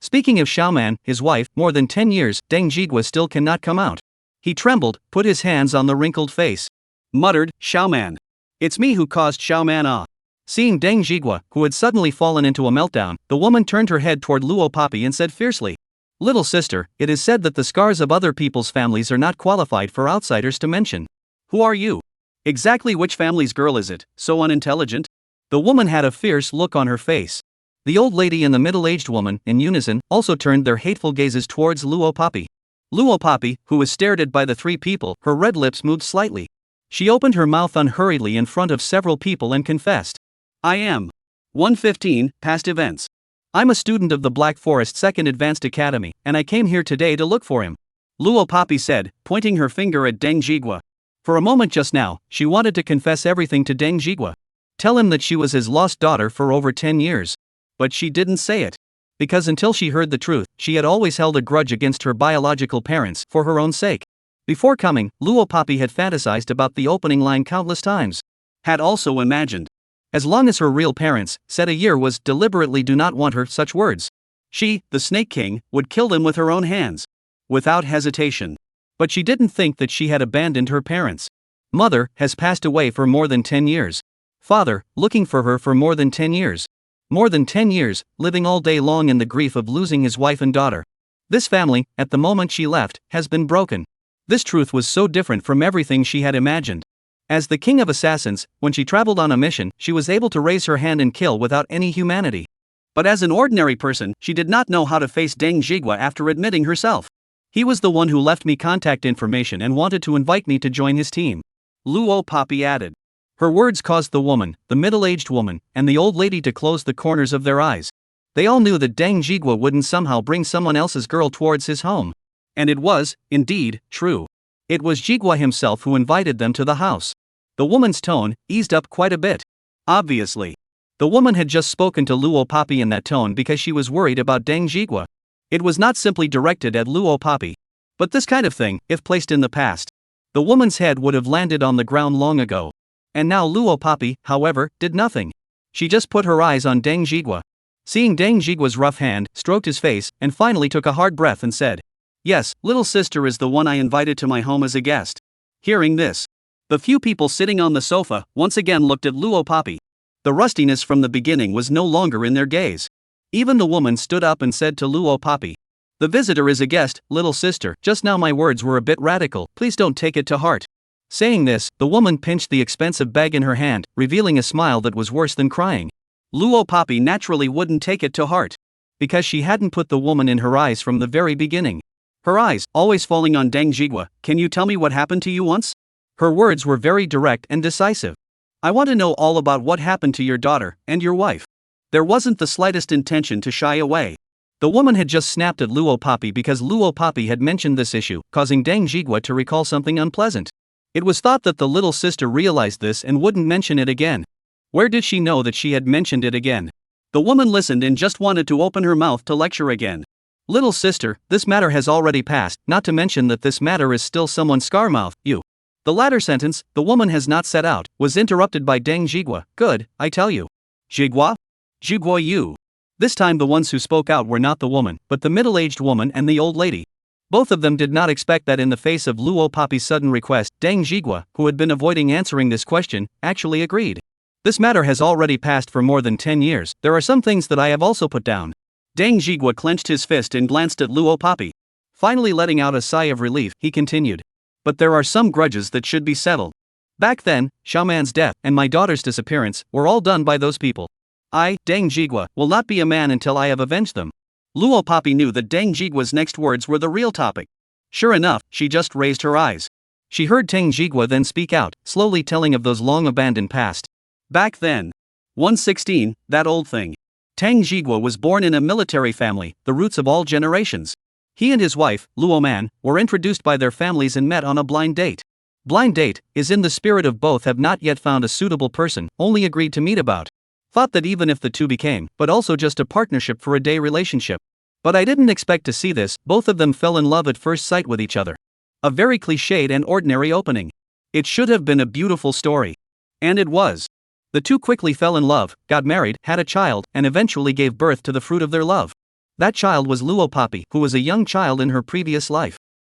Speaking of Xiaoman, his wife, more than 10 years, Dang Jigwa still cannot come out. He trembled, put his hands on the wrinkled face. Muttered, Xiaoman. It's me who caused Xiaoman ah. Seeing Dang Jigwa, who had suddenly fallen into a meltdown, the woman turned her head toward Luo Papi and said fiercely. Little sister, it is said that the scars of other people's families are not qualified for outsiders to mention. Who are you? Exactly which family's girl is it, so unintelligent? The woman had a fierce look on her face. The old lady and the middle-aged woman, in unison, also turned their hateful gazes towards Luo Papi. Luo Papi, who was stared at by the three people, her red lips moved slightly. She opened her mouth unhurriedly in front of several people and confessed. I am. 115, past events. I'm a student of the Black Forest 2nd Advanced Academy, and I came here today to look for him. Luo Papi said, pointing her finger at Dang Jigwa. For a moment just now, she wanted to confess everything to Dang Jigwa. Tell him that she was his lost daughter for over 10 years. But she didn't say it. Because until she heard the truth, she had always held a grudge against her biological parents for her own sake. Before coming, Luo Papi had fantasized about the opening line countless times. Had also imagined. As long as her real parents, said a year was, deliberately do not want her such words. She, the Snake King, would kill them with her own hands. Without hesitation. But she didn't think that she had abandoned her parents. Mother, has passed away for more than 10 years. Father, looking for her for more than 10 years. More than 10 years, living all day long in the grief of losing his wife and daughter. This family, at the moment she left, has been broken. This truth was so different from everything she had imagined. As the king of assassins, when she traveled on a mission, she was able to raise her hand and kill without any humanity. But as an ordinary person, she did not know how to face Dang Jigwa after admitting herself. He was the one who left me contact information and wanted to invite me to join his team. Luo Papi added. Her words caused the woman, the middle-aged woman, and the old lady to close the corners of their eyes. They all knew that Dang Jigwa wouldn't somehow bring someone else's girl towards his home. And it was, indeed, true. It was Jigwa himself who invited them to the house. The woman's tone eased up quite a bit. Obviously. The woman had just spoken to Luo Papi in that tone because she was worried about Dang Jigwa. It was not simply directed at Luo Papi. But this kind of thing, if placed in the past, the woman's head would have landed on the ground long ago. And now Luo Papi, however, did nothing. She just put her eyes on Dang Jigwa. Seeing Dang Jigwa's rough hand, stroked his face, and finally took a hard breath and said, Yes, little sister is the one I invited to my home as a guest. Hearing this, the few people sitting on the sofa once again looked at Luo Papi. The rustiness from the beginning was no longer in their gaze. Even the woman stood up and said to Luo Papi, The visitor is a guest, little sister, just now my words were a bit radical, please don't take it to heart. Saying this, the woman pinched the expensive bag in her hand, revealing a smile that was worse than crying. Luo Papi naturally wouldn't take it to heart. Because she hadn't put the woman in her eyes from the very beginning. Her eyes, always falling on Deng Jigwa. Can you tell me what happened to you once? Her words were very direct and decisive. I want to know all about what happened to your daughter and your wife. There wasn't the slightest intention to shy away. The woman had just snapped at Luo Papi because Luo Papi had mentioned this issue, causing Deng Jigwa to recall something unpleasant. It was thought that the little sister realized this and wouldn't mention it again. Where did she know that she had mentioned it again? The woman listened and just wanted to open her mouth to lecture again. Little sister, this matter has already passed, not to mention that this matter is still someone's scarmouth, you. The latter sentence, the woman has not set out, was interrupted by Deng Jigwa. Good, I tell you. Jigwa? Jigwa you. This time the ones who spoke out were not the woman, but the middle-aged woman and the old lady. Both of them did not expect that in the face of Luo Papi's sudden request, Deng Jigwa, who had been avoiding answering this question, actually agreed. This matter has already passed for more than 10 years, there are some things that I have also put down. Deng Jigwa clenched his fist and glanced at Luo Papi. Finally letting out a sigh of relief, he continued. But there are some grudges that should be settled. Back then, Xiaoman's death and my daughter's disappearance were all done by those people. I, Deng Jigwa, will not be a man until I have avenged them. Luo Papi knew that Deng Jigwa's next words were the real topic. Sure enough, she just raised her eyes. She heard Deng Jigwa then speak out, slowly telling of those long-abandoned past. Back then. 116, that old thing. Deng Jigwa was born in a military family, the roots of all generations. He and his wife, Luo Man, were introduced by their families and met on a blind date. Blind date is in the spirit of both have not yet found a suitable person, only agreed to meet about. Thought that even if the two became, but also just a partnership for a day relationship. But I didn't expect to see this, both of them fell in love at first sight with each other. A very cliched and ordinary opening. It should have been a beautiful story. And it was. The two quickly fell in love, got married, had a child, and eventually gave birth to the fruit of their love. That child was Luo Papi, who was a young child in her previous life.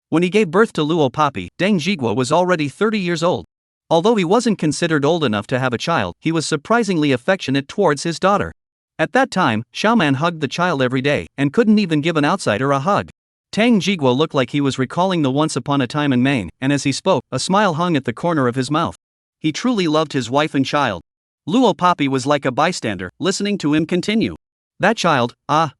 When he gave birth to Luo Papi, Deng Jigwa was already 30 years old. Although he wasn't considered old enough to have a child, he was surprisingly affectionate towards his daughter. At that time, Xiaoman hugged the child every day, and couldn't even give an outsider a hug. Deng Jigwa looked like he was recalling the once upon a time in Maine, and as he spoke, a smile hung at the corner of his mouth. He truly loved his wife and child. Luo Papi was like a bystander, listening to him continue. That child,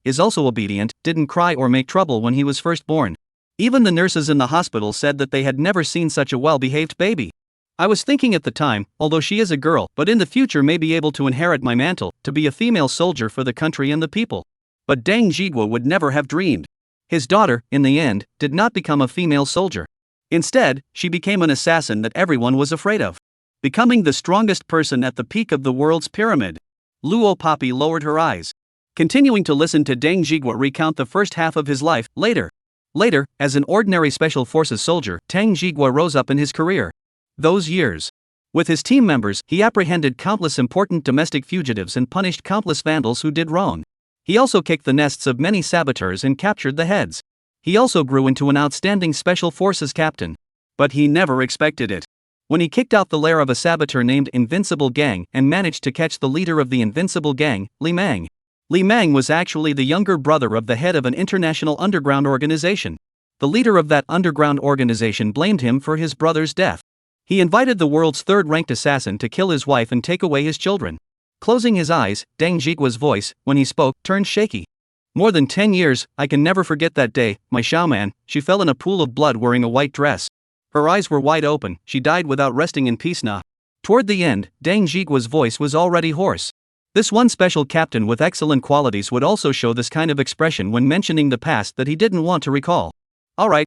is also obedient, didn't cry or make trouble when he was first born. Even the nurses in the hospital said that they had never seen such a well-behaved baby. I was thinking at the time, although she is a girl, but in the future may be able to inherit my mantle, to be a female soldier for the country and the people. But Deng Jigwa would never have dreamed. His daughter, in the end, did not become a female soldier. Instead, she became an assassin that everyone was afraid of. Becoming the strongest person at the peak of the world's pyramid. Luo Papi lowered her eyes. Continuing to listen to Deng Jigwa recount the first half of his life, later, as an ordinary special forces soldier, Deng Jigwa rose up in his career. Those years. With his team members, he apprehended countless important domestic fugitives and punished countless vandals who did wrong. He also kicked the nests of many saboteurs and captured the heads. He also grew into an outstanding special forces captain. But he never expected it. When he kicked out the lair of a saboteur named Invincible Gang and managed to catch the leader of the Invincible Gang, Li Mang. Li Mang was actually the younger brother of the head of an international underground organization. The leader of that underground organization blamed him for his brother's death. He invited the world's third-ranked assassin to kill his wife and take away his children. Closing his eyes, Deng Jigwa's voice, when he spoke, turned shaky. More than 10 years, I can never forget that day, my Xiaoman, she fell in a pool of blood wearing a white dress. Her eyes were wide open, she died without resting in peace now. Toward the end, Deng Jigwa's voice was already hoarse. This one special captain with excellent qualities would also show this kind of expression when mentioning the past that he didn't want to recall. Alright,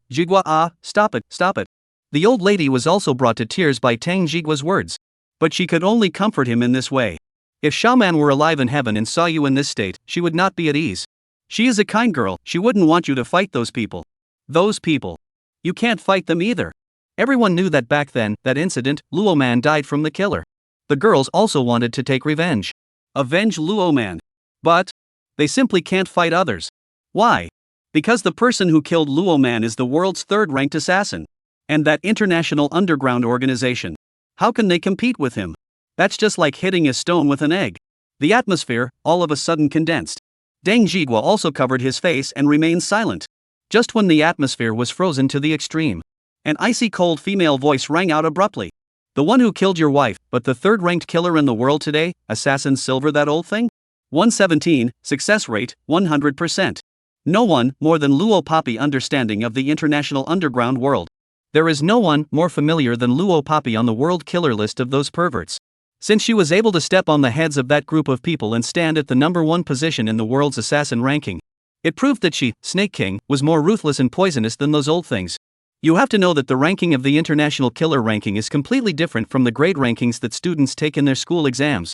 Jigwa, stop it. The old lady was also brought to tears by Deng Jigwa's words. But she could only comfort him in this way. If Xiaoman were alive in heaven and saw you in this state, she would not be at ease. She is a kind girl, she wouldn't want you to fight those people. Those people. You can't fight them either. Everyone knew that back then, that incident, Luo Man died from the killer. The girls also wanted to take revenge. Avenge Luo Man. But they simply can't fight others. Why? Because the person who killed Luo Man is the world's third-ranked assassin. And that international underground organization. How can they compete with him? That's just like hitting a stone with an egg. The atmosphere, all of a sudden condensed. Deng Jigwa also covered his face and remained silent. Just when the atmosphere was frozen to the extreme. An icy cold female voice rang out abruptly. The one who killed your wife, but the third-ranked killer in the world today, Assassin Silver that old thing? 117, success rate, 100%. No one more than Luo Papi understanding of the international underground world. There is no one more familiar than Luo Papi on the world killer list of those perverts. Since she was able to step on the heads of that group of people and stand at the #1 position in the world's assassin ranking, it proved that she, Snake King, was more ruthless and poisonous than those old things. You have to know that the ranking of the international killer ranking is completely different from the grade rankings that students take in their school exams.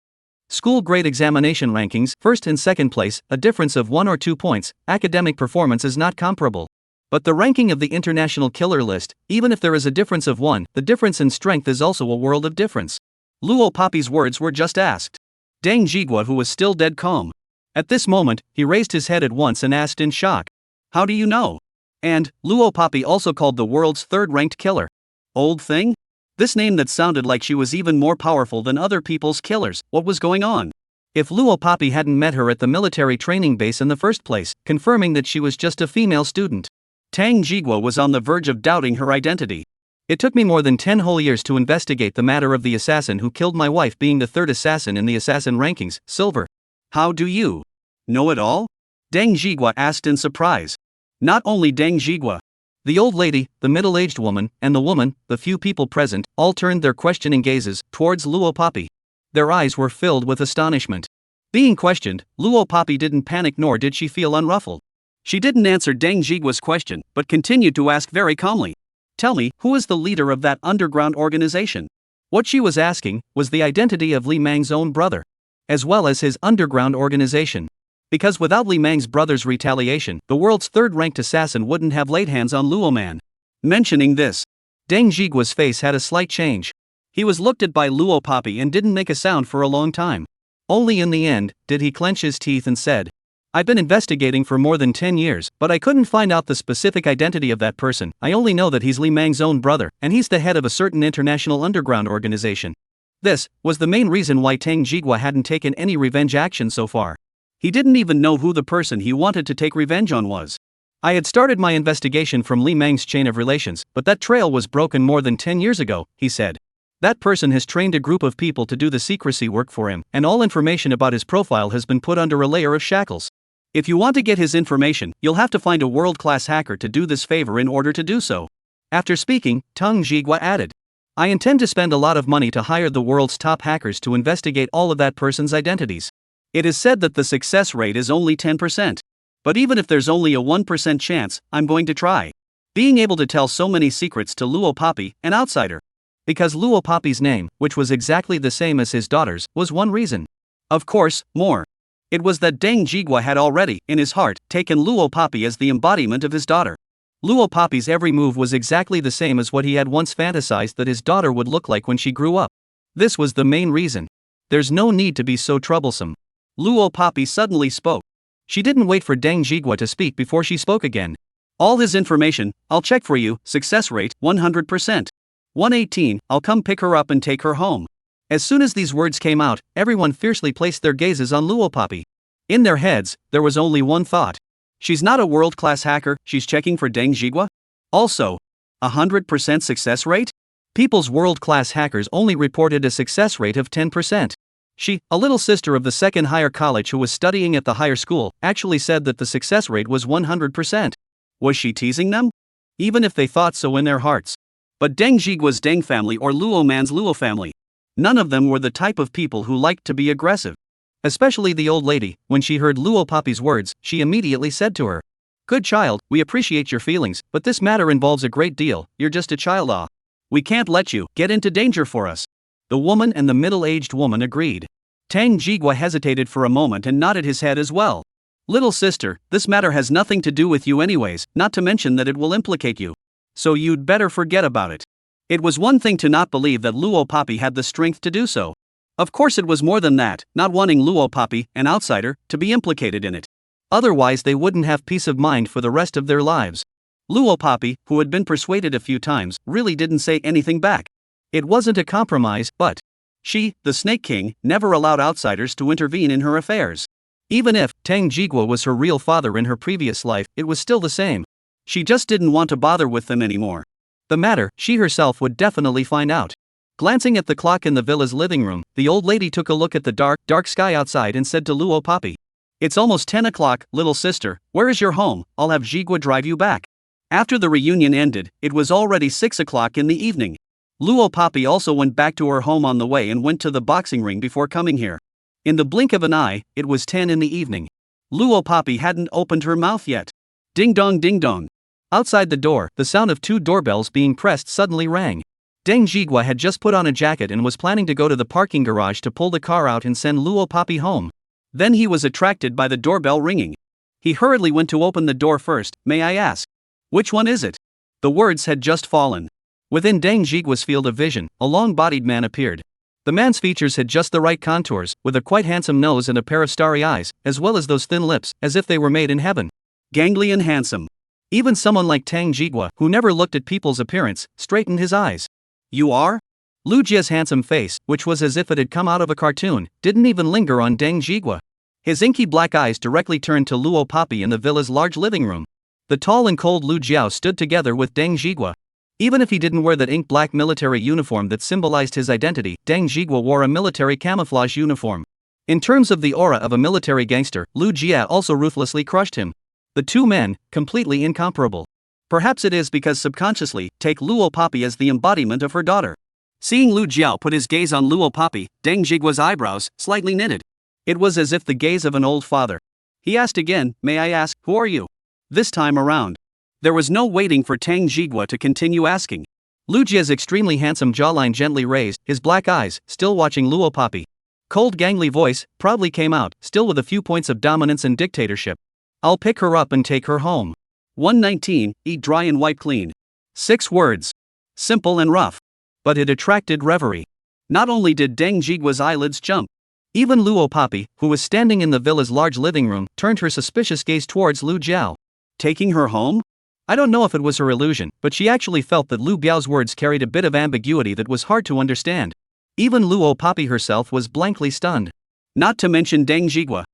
School grade examination rankings, first and second place, a difference of 1 or 2 points, academic performance is not comparable. But the ranking of the international killer list, even if there is a difference of 1, the difference in strength is also a world of difference. Luo Papi's words were just asked. Deng Jigua, who was still dead calm. At this moment, he raised his head at once and asked in shock. How do you know? And, Luo Papi also called the world's third-ranked killer. Old thing? This name that sounded like she was even more powerful than other people's killers. What was going on? If Luo Papi hadn't met her at the military training base in the first place, confirming that she was just a female student, Tang Jigua was on the verge of doubting her identity. It took me more than 10 whole years to investigate the matter of the assassin who killed my wife being the third assassin in the assassin rankings, silver. How do you know it all? Deng Jigua asked in surprise. Not only Deng Jigua. The old lady, the middle-aged woman, and the woman, the few people present, all turned their questioning gazes towards Luo Papi. Their eyes were filled with astonishment. Being questioned, Luo Papi didn't panic nor did she feel unruffled. She didn't answer Deng Jigua's question, but continued to ask very calmly. Tell me, who is the leader of that underground organization? What she was asking was the identity of Li Mang's own brother, as well as his underground organization. Because without Li Mang's brother's retaliation, the world's third-ranked assassin wouldn't have laid hands on Luo Man. Mentioning this, Deng Jigua's face had a slight change. He was looked at by Luo Papi and didn't make a sound for a long time. Only in the end did he clench his teeth and said, I've been investigating for more than 10 years, but I couldn't find out the specific identity of that person. I only know that he's Li Mang's own brother, and he's the head of a certain international underground organization. This was the main reason why Tang Jigua hadn't taken any revenge action so far. He didn't even know who the person he wanted to take revenge on was. I had started my investigation from Li Mang's chain of relations, but that trail was broken more than 10 years ago, he said. That person has trained a group of people to do the secrecy work for him, and all information about his profile has been put under a layer of shackles. If you want to get his information, you'll have to find a world-class hacker to do this favor in order to do so. After speaking, Tang Jigua added, I intend to spend a lot of money to hire the world's top hackers to investigate all of that person's identities. It is said that the success rate is only 10%. But even if there's only a 1% chance, I'm going to try. Being able to tell so many secrets to Luo Papi, an outsider. Because Luo Papi's name, which was exactly the same as his daughter's, was one reason. Of course, more. It was that Deng Jigua had already, in his heart, taken Luo Papi as the embodiment of his daughter. Luo Papi's every move was exactly the same as what he had once fantasized that his daughter would look like when she grew up. This was the main reason. There's no need to be so troublesome. Luo Papi suddenly spoke. She didn't wait for Deng Jigua to speak before she spoke again. All his information, I'll check for you, success rate, 100%. 118, I'll come pick her up and take her home. As soon as these words came out, everyone fiercely placed their gazes on Luo Papi. In their heads, there was only one thought. She's not a world-class hacker, she's checking for Deng Jigua? Also, 100% success rate? People's world-class hackers only reported a success rate of 10%. She, a little sister of the second higher college who was studying at the higher school, actually said that the success rate was 100%. Was she teasing them? Even if they thought so in their hearts. But Deng Jigua's Deng family or Luo Man's Luo family. None of them were the type of people who liked to be aggressive. Especially the old lady. When she heard Luo Papi's words, she immediately said to her, Good child, we appreciate your feelings, but this matter involves a great deal, you're just a child. We can't let you get into danger for us. The woman and the middle-aged woman agreed. Tang Jigua hesitated for a moment and nodded his head as well. Little sister, this matter has nothing to do with you anyways, not to mention that it will implicate you. So you'd better forget about it. It was one thing to not believe that Luo Papi had the strength to do so. Of course it was more than that, not wanting Luo Papi, an outsider, to be implicated in it. Otherwise they wouldn't have peace of mind for the rest of their lives. Luo Papi, who had been persuaded a few times, really didn't say anything back. It wasn't a compromise, but she, the Snake King, never allowed outsiders to intervene in her affairs. Even if Tang Jigua was her real father in her previous life, it was still the same. She just didn't want to bother with them anymore. The matter, she herself would definitely find out. Glancing at the clock in the villa's living room, the old lady took a look at the dark sky outside and said to Luo Papi, It's almost 10 o'clock, little sister, where is your home? I'll have Jigwa drive you back. After the reunion ended, it was already 6 o'clock in the evening. Luo Papi also went back to her home on the way and went to the boxing ring before coming here. In the blink of an eye, it was 10 in the evening. Luo Papi hadn't opened her mouth yet. Ding dong ding dong. Outside the door, the sound of 2 doorbells being pressed suddenly rang. Deng Jigwa had just put on a jacket and was planning to go to the parking garage to pull the car out and send Luo Papi home. Then he was attracted by the doorbell ringing. He hurriedly went to open the door first. May I ask? Which one is it? The words had just fallen. Within Deng Jigwa's field of vision, a long-bodied man appeared. The man's features had just the right contours, with a quite handsome nose and a pair of starry eyes, as well as those thin lips, as if they were made in heaven. Gangly and handsome. Even someone like Deng Jigwa, who never looked at people's appearance, straightened his eyes. You are? Lu Jia's handsome face, which was as if it had come out of a cartoon, didn't even linger on Deng Jigwa. His inky black eyes directly turned to Luo Papi in the villa's large living room. The tall and cold Lu Jiao stood together with Deng Jigwa. Even if he didn't wear that ink black military uniform that symbolized his identity, Deng Jigwa wore a military camouflage uniform. In terms of the aura of a military gangster, Lu Jia also ruthlessly crushed him. The two men, completely incomparable. Perhaps it is because subconsciously, take Luo Papi as the embodiment of her daughter. Seeing Lu Jiao put his gaze on Luo Papi, Deng Jigwa's eyebrows slightly knitted. It was as if the gaze of an old father. He asked again, may I ask, who are you? This time around. There was no waiting for Deng Jigwa to continue asking. Lu Jia's extremely handsome jawline gently raised, his black eyes, still watching Luo Papi. Cold gangly voice, proudly came out, still with a few points of dominance and dictatorship. I'll pick her up and take her home. 119, eat dry and wipe clean. 6 words. Simple and rough. But it attracted reverie. Not only did Deng Jigwa's eyelids jump. Even Luo Papi, who was standing in the villa's large living room, turned her suspicious gaze towards Lu Jiao. Taking her home? I don't know if it was her illusion, but she actually felt that Lu Biao's words carried a bit of ambiguity that was hard to understand. Even Luo Papi herself was blankly stunned. Not to mention Deng Jigwa.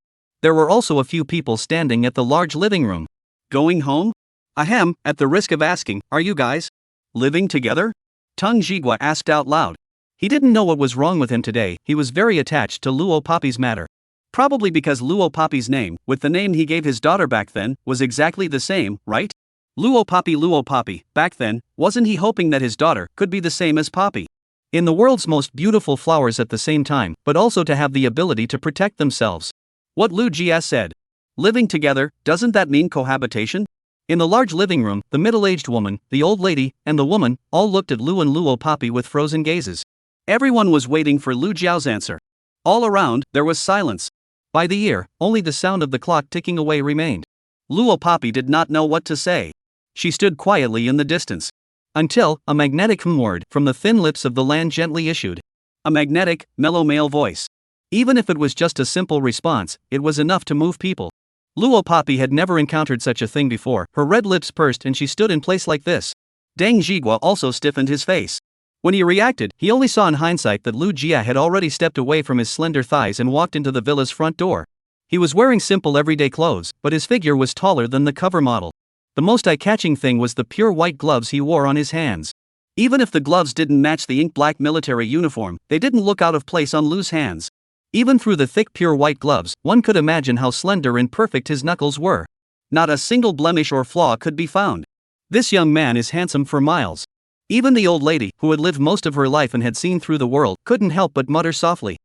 There were also a few people standing at the large living room. Going home? Ahem, at the risk of asking, are you guys living together? Deng Jigwa asked out loud. He didn't know what was wrong with him today. He was very attached to Luo Papi's matter. Probably because Luo Papi's name, with the name he gave his daughter back then, was exactly the same, right? Luo Papi, back then, wasn't he hoping that his daughter could be the same as Papi? In the world's most beautiful flowers at the same time, but also to have the ability to protect themselves. What Lu Jia said. Living together, doesn't that mean cohabitation? In the large living room, the middle-aged woman, the old lady, and the woman, all looked at Lu and Luo Papi with frozen gazes. Everyone was waiting for Lu Jiao's answer. All around, there was silence. By the ear, only the sound of the clock ticking away remained. Luo Papi did not know what to say. She stood quietly in the distance. Until, a magnetic word from the thin lips of the land gently issued. A magnetic, mellow male voice. Even if it was just a simple response, it was enough to move people. Luo Papi had never encountered such a thing before. Her red lips pursed and she stood in place like this. Deng Jigwa also stiffened his face. When he reacted, he only saw in hindsight that Lu Jia had already stepped away from his slender thighs and walked into the villa's front door. He was wearing simple everyday clothes, but his figure was taller than the cover model. The most eye-catching thing was the pure white gloves he wore on his hands. Even if the gloves didn't match the ink-black military uniform, they didn't look out of place on Lu's hands. Even through the thick pure white gloves, one could imagine how slender and perfect his knuckles were. Not a single blemish or flaw could be found. This young man is handsome for miles. Even the old lady, who had lived most of her life and had seen through the world, couldn't help but mutter softly.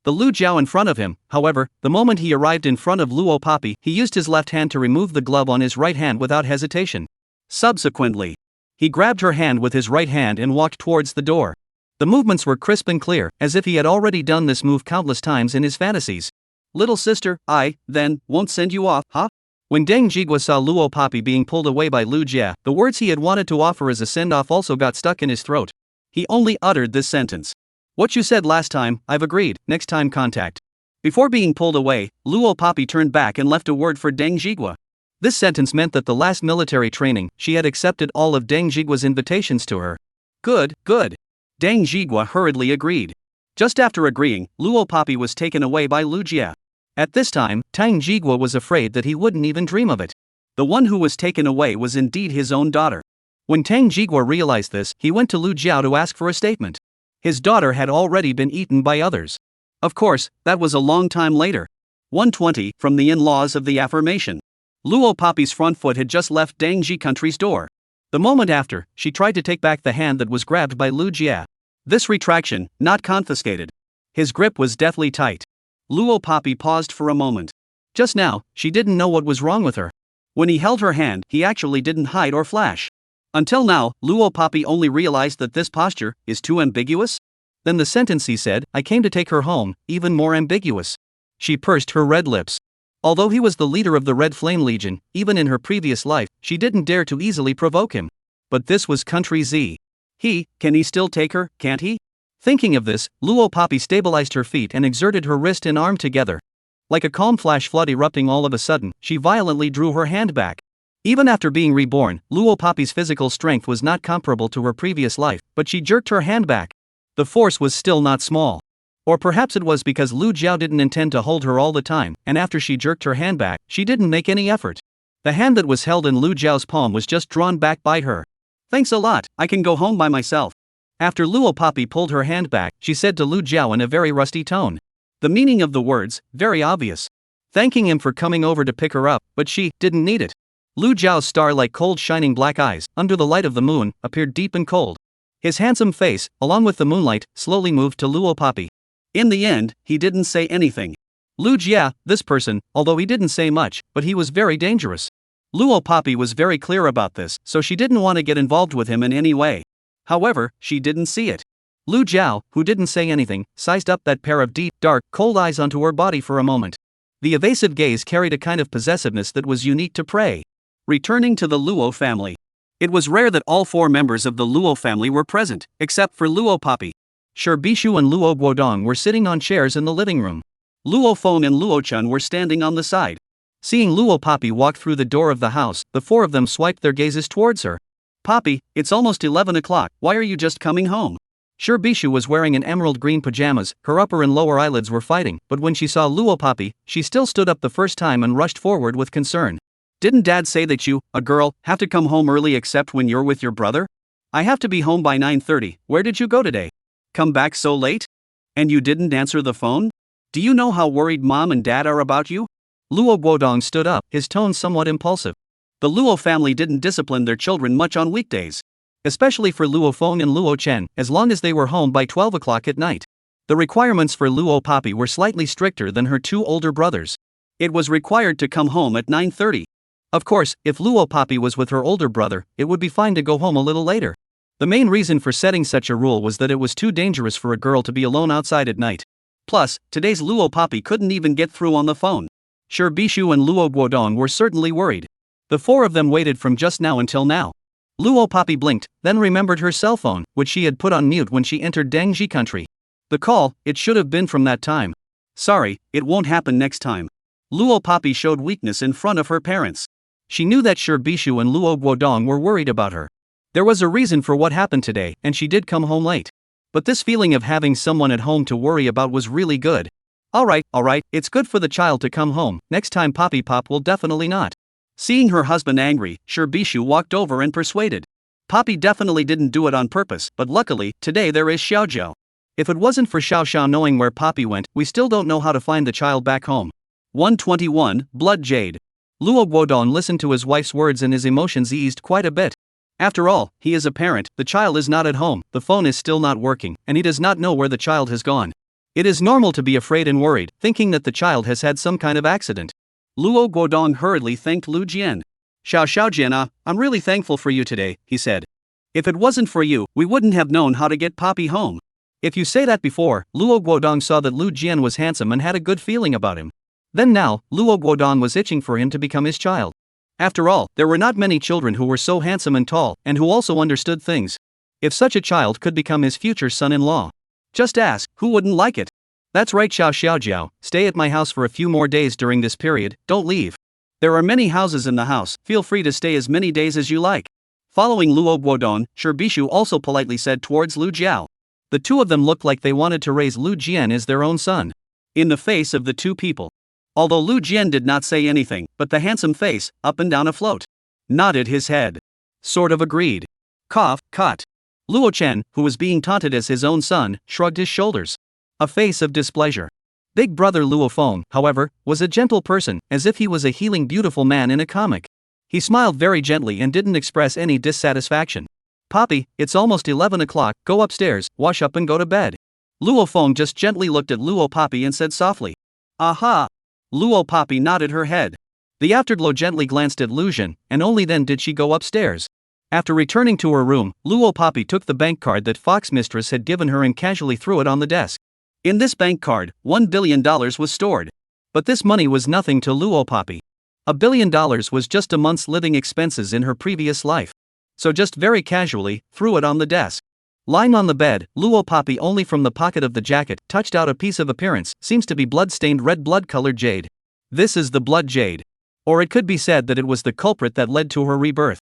The Lu Jiao in front of him, however, the moment he arrived in front of Luo Papi, he used his left hand to remove the glove on his right hand without hesitation. Subsequently, he grabbed her hand with his right hand and walked towards the door. The movements were crisp and clear, as if he had already done this move countless times in his fantasies. Little sister, I, then, won't send you off, huh? When Deng Jigwa saw Luo Papi being pulled away by Lu Jia, the words he had wanted to offer as a send-off also got stuck in his throat. He only uttered this sentence. What you said last time, I've agreed, next time contact. Before being pulled away, Luo Papi turned back and left a word for Deng Jigwa. This sentence meant that the last military training, she had accepted all of Deng Jigwa's invitations to her. Good, good. Deng Jigwa hurriedly agreed. Just after agreeing, Luo Papi was taken away by Lu Jia. At this time, Deng Jigwa was afraid that he wouldn't even dream of it. The one who was taken away was indeed his own daughter. When Deng Jigwa realized this, he went to Lu Jiao to ask for a statement. His daughter had already been eaten by others. Of course, that was a long time later. 120 from the in-laws of the affirmation. Luo Poppy's front foot had just left Dang Ji country's door. The moment after, she tried to take back the hand that was grabbed by Lu Jia. This retraction, not confiscated. His grip was deathly tight. Luo Poppy paused for a moment. Just now, she didn't know what was wrong with her. When he held her hand, he actually didn't hide or flash. Until now, Luo Poppy only realized that this posture is too ambiguous. Then the sentence he said, "I came to take her home," even more ambiguous. She pursed her red lips. Although he was the leader of the Red Flame Legion, even in her previous life, she didn't dare to easily provoke him. But this was Country Z. Can he still take her, can't he? Thinking of this, Luo Poppy stabilized her feet and exerted her wrist and arm together. Like a calm flash flood erupting all of a sudden, she violently drew her hand back. Even after being reborn, Luo Poppy's physical strength was not comparable to her previous life, but she jerked her hand back. The force was still not small. Or perhaps it was because Lu Jiao didn't intend to hold her all the time, and after she jerked her hand back, she didn't make any effort. The hand that was held in Lu Jiao's palm was just drawn back by her. "Thanks a lot, I can go home by myself." After Luo Poppy pulled her hand back, she said to Lu Jiao in a very rusty tone. The meaning of the words, very obvious. Thanking him for coming over to pick her up, but she didn't need it. Lu Jiao's star-like cold shining black eyes, under the light of the moon, appeared deep and cold. His handsome face, along with the moonlight, slowly moved to Luo Poppy. In the end, he didn't say anything. Lu Jia, this person, although he didn't say much, but he was very dangerous. Luo Poppy was very clear about this, so she didn't want to get involved with him in any way. However, she didn't see it. Lu Jiao, who didn't say anything, sized up that pair of deep, dark, cold eyes onto her body for a moment. The evasive gaze carried a kind of possessiveness that was unique to prey. Returning to the Luo family. It was rare that all four members of the Luo family were present, except for Luo Poppy. Bishu and Luo Guodong were sitting on chairs in the living room. Luo Feng and Luo Chun were standing on the side. Seeing Luo Poppy walk through the door of the house, the four of them swiped their gazes towards her. "Poppy, it's almost 11 o'clock, why are you just coming home?" Bishu was wearing an emerald green pajamas, her upper and lower eyelids were fighting, but when she saw Luo Poppy, she still stood up the first time and rushed forward with concern. "Didn't Dad say that you, a girl, have to come home early except when you're with your brother? I have to be home by 9:30, where did you go today? Come back so late? And you didn't answer the phone? Do you know how worried Mom and Dad are about you?" Luo Guodong stood up, his tone somewhat impulsive. The Luo family didn't discipline their children much on weekdays. Especially for Luo Feng and Luo Chen, as long as they were home by 12 o'clock at night. The requirements for Luo Poppy were slightly stricter than her two older brothers. It was required to come home at 9:30. Of course, if Luo Poppy was with her older brother, it would be fine to go home a little later. The main reason for setting such a rule was that it was too dangerous for a girl to be alone outside at night. Plus, today's Luo Poppy couldn't even get through on the phone. Bishu and Luo Guodong were certainly worried. The four of them waited from just now until now. Luo Poppy blinked, then remembered her cell phone, which she had put on mute when she entered Dangji country. The call, it should have been from that time. Sorry, it won't happen next time. Luo Poppy showed weakness in front of her parents. She knew that Bishu and Luo Guodong were worried about her. There was a reason for what happened today, and she did come home late. But this feeling of having someone at home to worry about was really good. Alright, it's good for the child to come home, next time Poppy Pop will definitely not. Seeing her husband angry, Bishu walked over and persuaded. Poppy definitely didn't do it on purpose, but luckily, today there is Xiaojiao. If it wasn't for Xiao knowing where Poppy went, we still don't know how to find the child back home. 121, Blood Jade. Luo Guodong listened to his wife's words and his emotions eased quite a bit. After all, he is a parent, the child is not at home, the phone is still not working, and he does not know where the child has gone. It is normal to be afraid and worried, thinking that the child has had some kind of accident. Luo Guodong hurriedly thanked Lu Jian. Xiaojian, I'm really thankful for you today, he said. If it wasn't for you, we wouldn't have known how to get Poppy home. If you say that before, Luo Guodong saw that Lu Jian was handsome and had a good feeling about him. Then now, Luo Guodong was itching for him to become his child. After all, there were not many children who were so handsome and tall, and who also understood things. If such a child could become his future son-in-law. Just ask, who wouldn't like it? That's right, Xiaojiao, stay at my house for a few more days during this period, don't leave. There are many houses in the house, feel free to stay as many days as you like. Following Luo Guodong, Bishu also politely said towards Lu Jiao. The two of them looked like they wanted to raise Lu Jian as their own son. In the face of the two people. Although Lu Jian did not say anything, but the handsome face, up and down afloat. Nodded his head. Sort of agreed. Caught. Luo Chen, who was being taunted as his own son, shrugged his shoulders. A face of displeasure. Big brother Luo Feng, however, was a gentle person, as if he was a healing beautiful man in a comic. He smiled very gently and didn't express any dissatisfaction. Poppy, it's almost 11 o'clock, go upstairs, wash up and go to bed. Luo Feng just gently looked at Luo Poppy and said softly. Aha! Luo Poppy nodded her head. The afterglow gently glanced at Lu Zhen, and only then did she go upstairs. After returning to her room, Luo Poppy took the bank card that Fox Mistress had given her and casually threw it on the desk. In this bank card, $1 billion was stored. But this money was nothing to Luo Poppy. $1 billion was just a month's living expenses in her previous life. So just very casually, threw it on the desk. Lying on the bed, Luo Poppy only from the pocket of the jacket touched out a piece of appearance, seems to be blood-stained red blood-colored jade. This is the blood jade. Or it could be said that it was the culprit that led to her rebirth.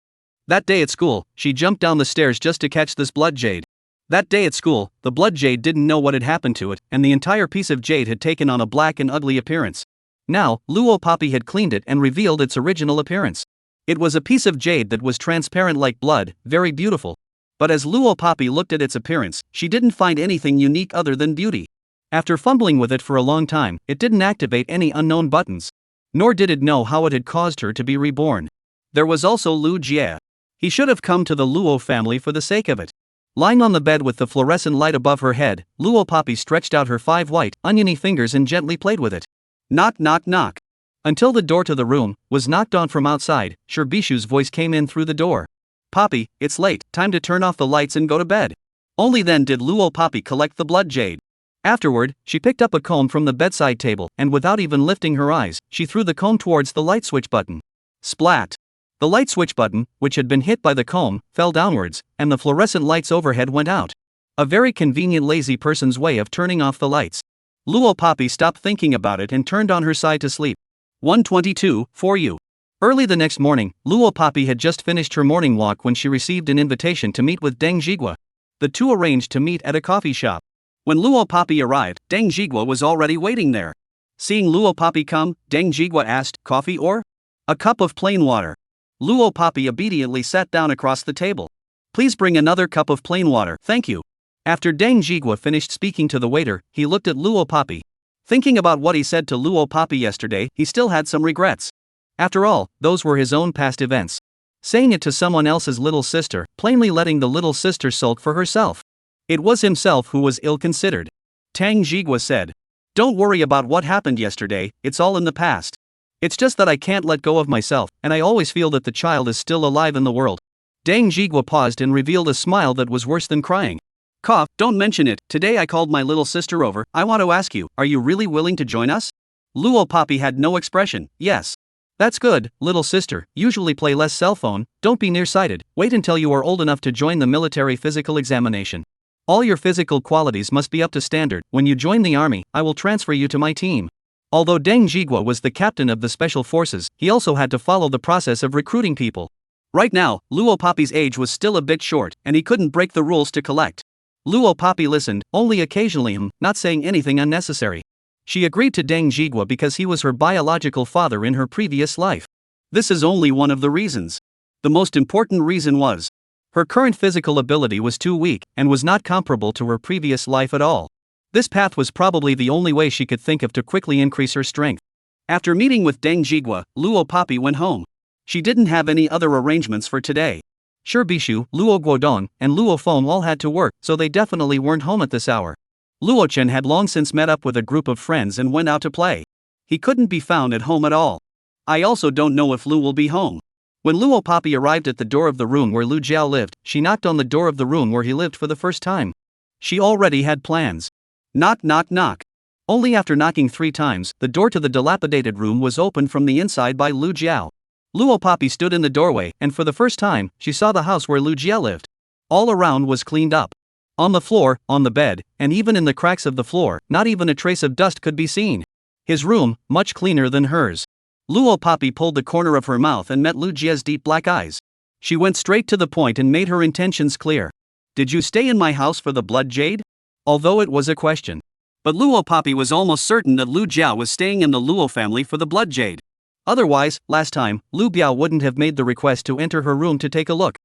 That day at school, she jumped down the stairs just to catch this blood jade. That day at school, the blood jade didn't know what had happened to it, and the entire piece of jade had taken on a black and ugly appearance. Now, Luo Poppy had cleaned it and revealed its original appearance. It was a piece of jade that was transparent like blood, very beautiful. But as Luo Poppy looked at its appearance, she didn't find anything unique other than beauty. After fumbling with it for a long time, it didn't activate any unknown buttons. Nor did it know how it had caused her to be reborn. There was also Lu Jie. He should have come to the Luo family for the sake of it. Lying on the bed with the fluorescent light above her head, Luo Poppy stretched out her 5 white, oniony fingers and gently played with it. Knock knock knock. Until the door to the room was knocked on from outside, Shirbishu's voice came in through the door. Poppy, it's late, time to turn off the lights and go to bed. Only then did Luo Poppy collect the blood jade. Afterward, she picked up a comb from the bedside table and without even lifting her eyes, she threw the comb towards the light switch button. Splat! The light switch button, which had been hit by the comb, fell downwards, and the fluorescent lights overhead went out. A very convenient lazy person's way of turning off the lights. Luo Poppy stopped thinking about it and turned on her side to sleep. 122, for you. Early the next morning, Luo Poppy had just finished her morning walk when she received an invitation to meet with Deng Zhigua. The two arranged to meet at a coffee shop. When Luo Poppy arrived, Deng Zhigua was already waiting there. Seeing Luo Poppy come, Deng Zhigua asked, coffee or? A cup of plain water. Luo Poppy obediently sat down across the table. Please bring another cup of plain water, thank you. After Deng Zhigua finished speaking to the waiter, he looked at Luo Poppy. Thinking about what he said to Luo Poppy yesterday, he still had some regrets. After all, those were his own past events. Saying it to someone else's little sister, plainly letting the little sister sulk for herself. It was himself who was ill-considered. Deng Zhigua said. Don't worry about what happened yesterday, it's all in the past. It's just that I can't let go of myself, and I always feel that the child is still alive in the world. Deng Zhigua paused and revealed a smile that was worse than crying. Cough, don't mention it, today I called my little sister over, I want to ask you, are you really willing to join us? Luo Poppy had no expression, yes. That's good, little sister, usually play less cell phone, don't be nearsighted, wait until you are old enough to join the military physical examination. All your physical qualities must be up to standard, when you join the army, I will transfer you to my team. Although Deng Zhigua was the captain of the special forces, he also had to follow the process of recruiting people. Right now, Luo Poppy's age was still a bit short, and he couldn't break the rules to collect. Luo Poppy listened, only occasionally not saying anything unnecessary. She agreed to Deng Zhigua because he was her biological father in her previous life. This is only one of the reasons. The most important reason was, her current physical ability was too weak, and was not comparable to her previous life at all. This path was probably the only way she could think of to quickly increase her strength. After meeting with Deng Zhigua, Luo Poppy went home. She didn't have any other arrangements for today. Shirbishu, Luo Guodong, and Luo Feng all had to work, so they definitely weren't home at this hour. Luo Chen had long since met up with a group of friends and went out to play. He couldn't be found at home at all. I also don't know if Lu will be home. When Luo Poppy arrived at the door of the room where Lu Jiao lived, she knocked on the door of the room where he lived for the first time. She already had plans. Knock knock knock. Only after knocking 3 times, the door to the dilapidated room was opened from the inside by Lu Jiao. Luo Poppy stood in the doorway, and for the first time, she saw the house where Lu Jiao lived. All around was cleaned up. On the floor, on the bed, and even in the cracks of the floor, not even a trace of dust could be seen. His room, much cleaner than hers. Luo Poppy pulled the corner of her mouth and met Lu Jia's deep black eyes. She went straight to the point and made her intentions clear. Did you stay in my house for the blood jade? Although it was a question. But Luo Poppy was almost certain that Lu Jiao was staying in the Luo family for the blood jade. Otherwise, last time, Lu Biao wouldn't have made the request to enter her room to take a look.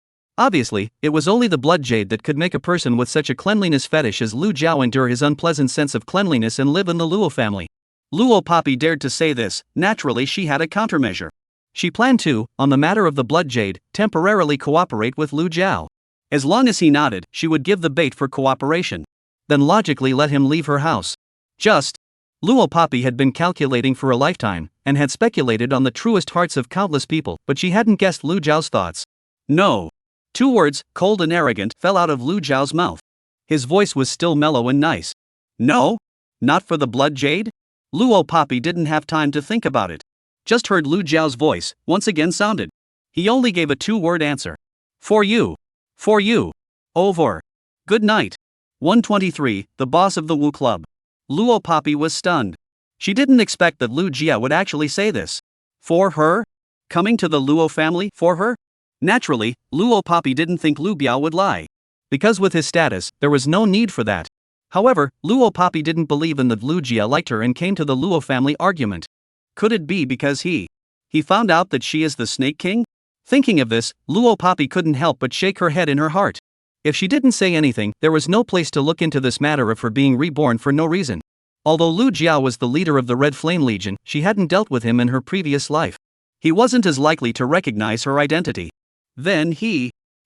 Obviously, it was only the blood jade that could make a person with such a cleanliness fetish as Lu Jiao endure his unpleasant sense of cleanliness and live in the Luo family. Luo Poppy dared to say this. Naturally she had a countermeasure. She planned to, on the matter of the blood jade, temporarily cooperate with Lu Jiao. As long as he nodded, she would give the bait for cooperation. Then logically let him leave her house. Luo Poppy had been calculating for a lifetime, and had speculated on the truest hearts of countless people, but she hadn't guessed Lu Jiao's thoughts. No. 2 words, cold and arrogant, fell out of Lu Jiao's mouth. His voice was still mellow and nice. No? Not for the blood jade? Luo Poppy didn't have time to think about it. Just heard Lu Jiao's voice, once again sounded. He only gave a 2-word answer. For you. For you. Over. Good night. 123, the boss of the Wu Club. Luo Poppy was stunned. She didn't expect that Lu Jia would actually say this. For her? Coming to the Luo family for her? Naturally, Luo Poppy didn't think Lu Biao would lie. Because with his status, there was no need for that. However, Luo Poppy didn't believe in that Lu Jia liked her and came to the Luo family argument. Could it be because he found out that she is the Snake King? Thinking of this, Luo Poppy couldn't help but shake her head in her heart. If she didn't say anything, there was no place to look into this matter of her being reborn for no reason. Although Lu Jia was the leader of the Red Flame Legion, she hadn't dealt with him in her previous life. He wasn't as likely to recognize her identity. Then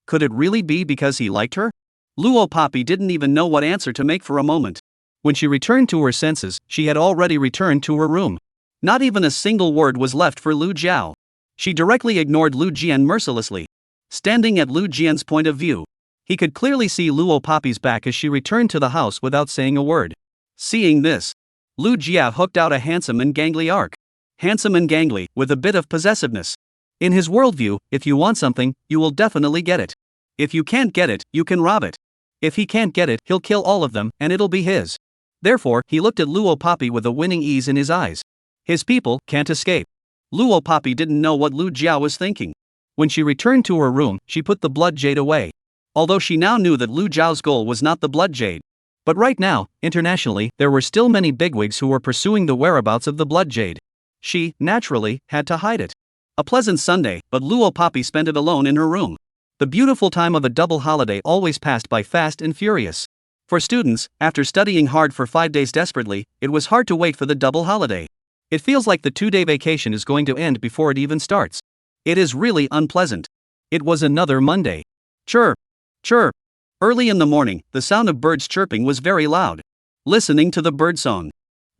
could it really be because he liked her? Luo Poppy didn't even know what answer to make for a moment. When she returned to her senses, she had already returned to her room. Not even a single word was left for Lu Jiao. She directly ignored Lu Jian mercilessly. Standing at Lu Jian's point of view, he could clearly see Luo Poppy's back as she returned to the house without saying a word. Seeing this, Lu Jia hooked out a handsome and gangly arc. Handsome and gangly, with a bit of possessiveness. In his worldview, if you want something, you will definitely get it. If you can't get it, you can rob it. If he can't get it, he'll kill all of them, and it'll be his. Therefore, he looked at Luo Poppy with a winning ease in his eyes. His people can't escape. Luo Poppy didn't know what Lu Jia was thinking. When she returned to her room, she put the blood jade away. Although she now knew that Lu Jiao's goal was not the blood jade. But right now, internationally, there were still many bigwigs who were pursuing the whereabouts of the blood jade. She, naturally, had to hide it. A pleasant Sunday, but Luo Poppy spent it alone in her room. The beautiful time of a double holiday always passed by fast and furious. For students, after studying hard for 5 days desperately, it was hard to wait for the double holiday. It feels like the 2-day vacation is going to end before it even starts. It is really unpleasant. It was another Monday. Chirp. Chirp. Early in the morning, the sound of birds chirping was very loud. Listening to the birdsong,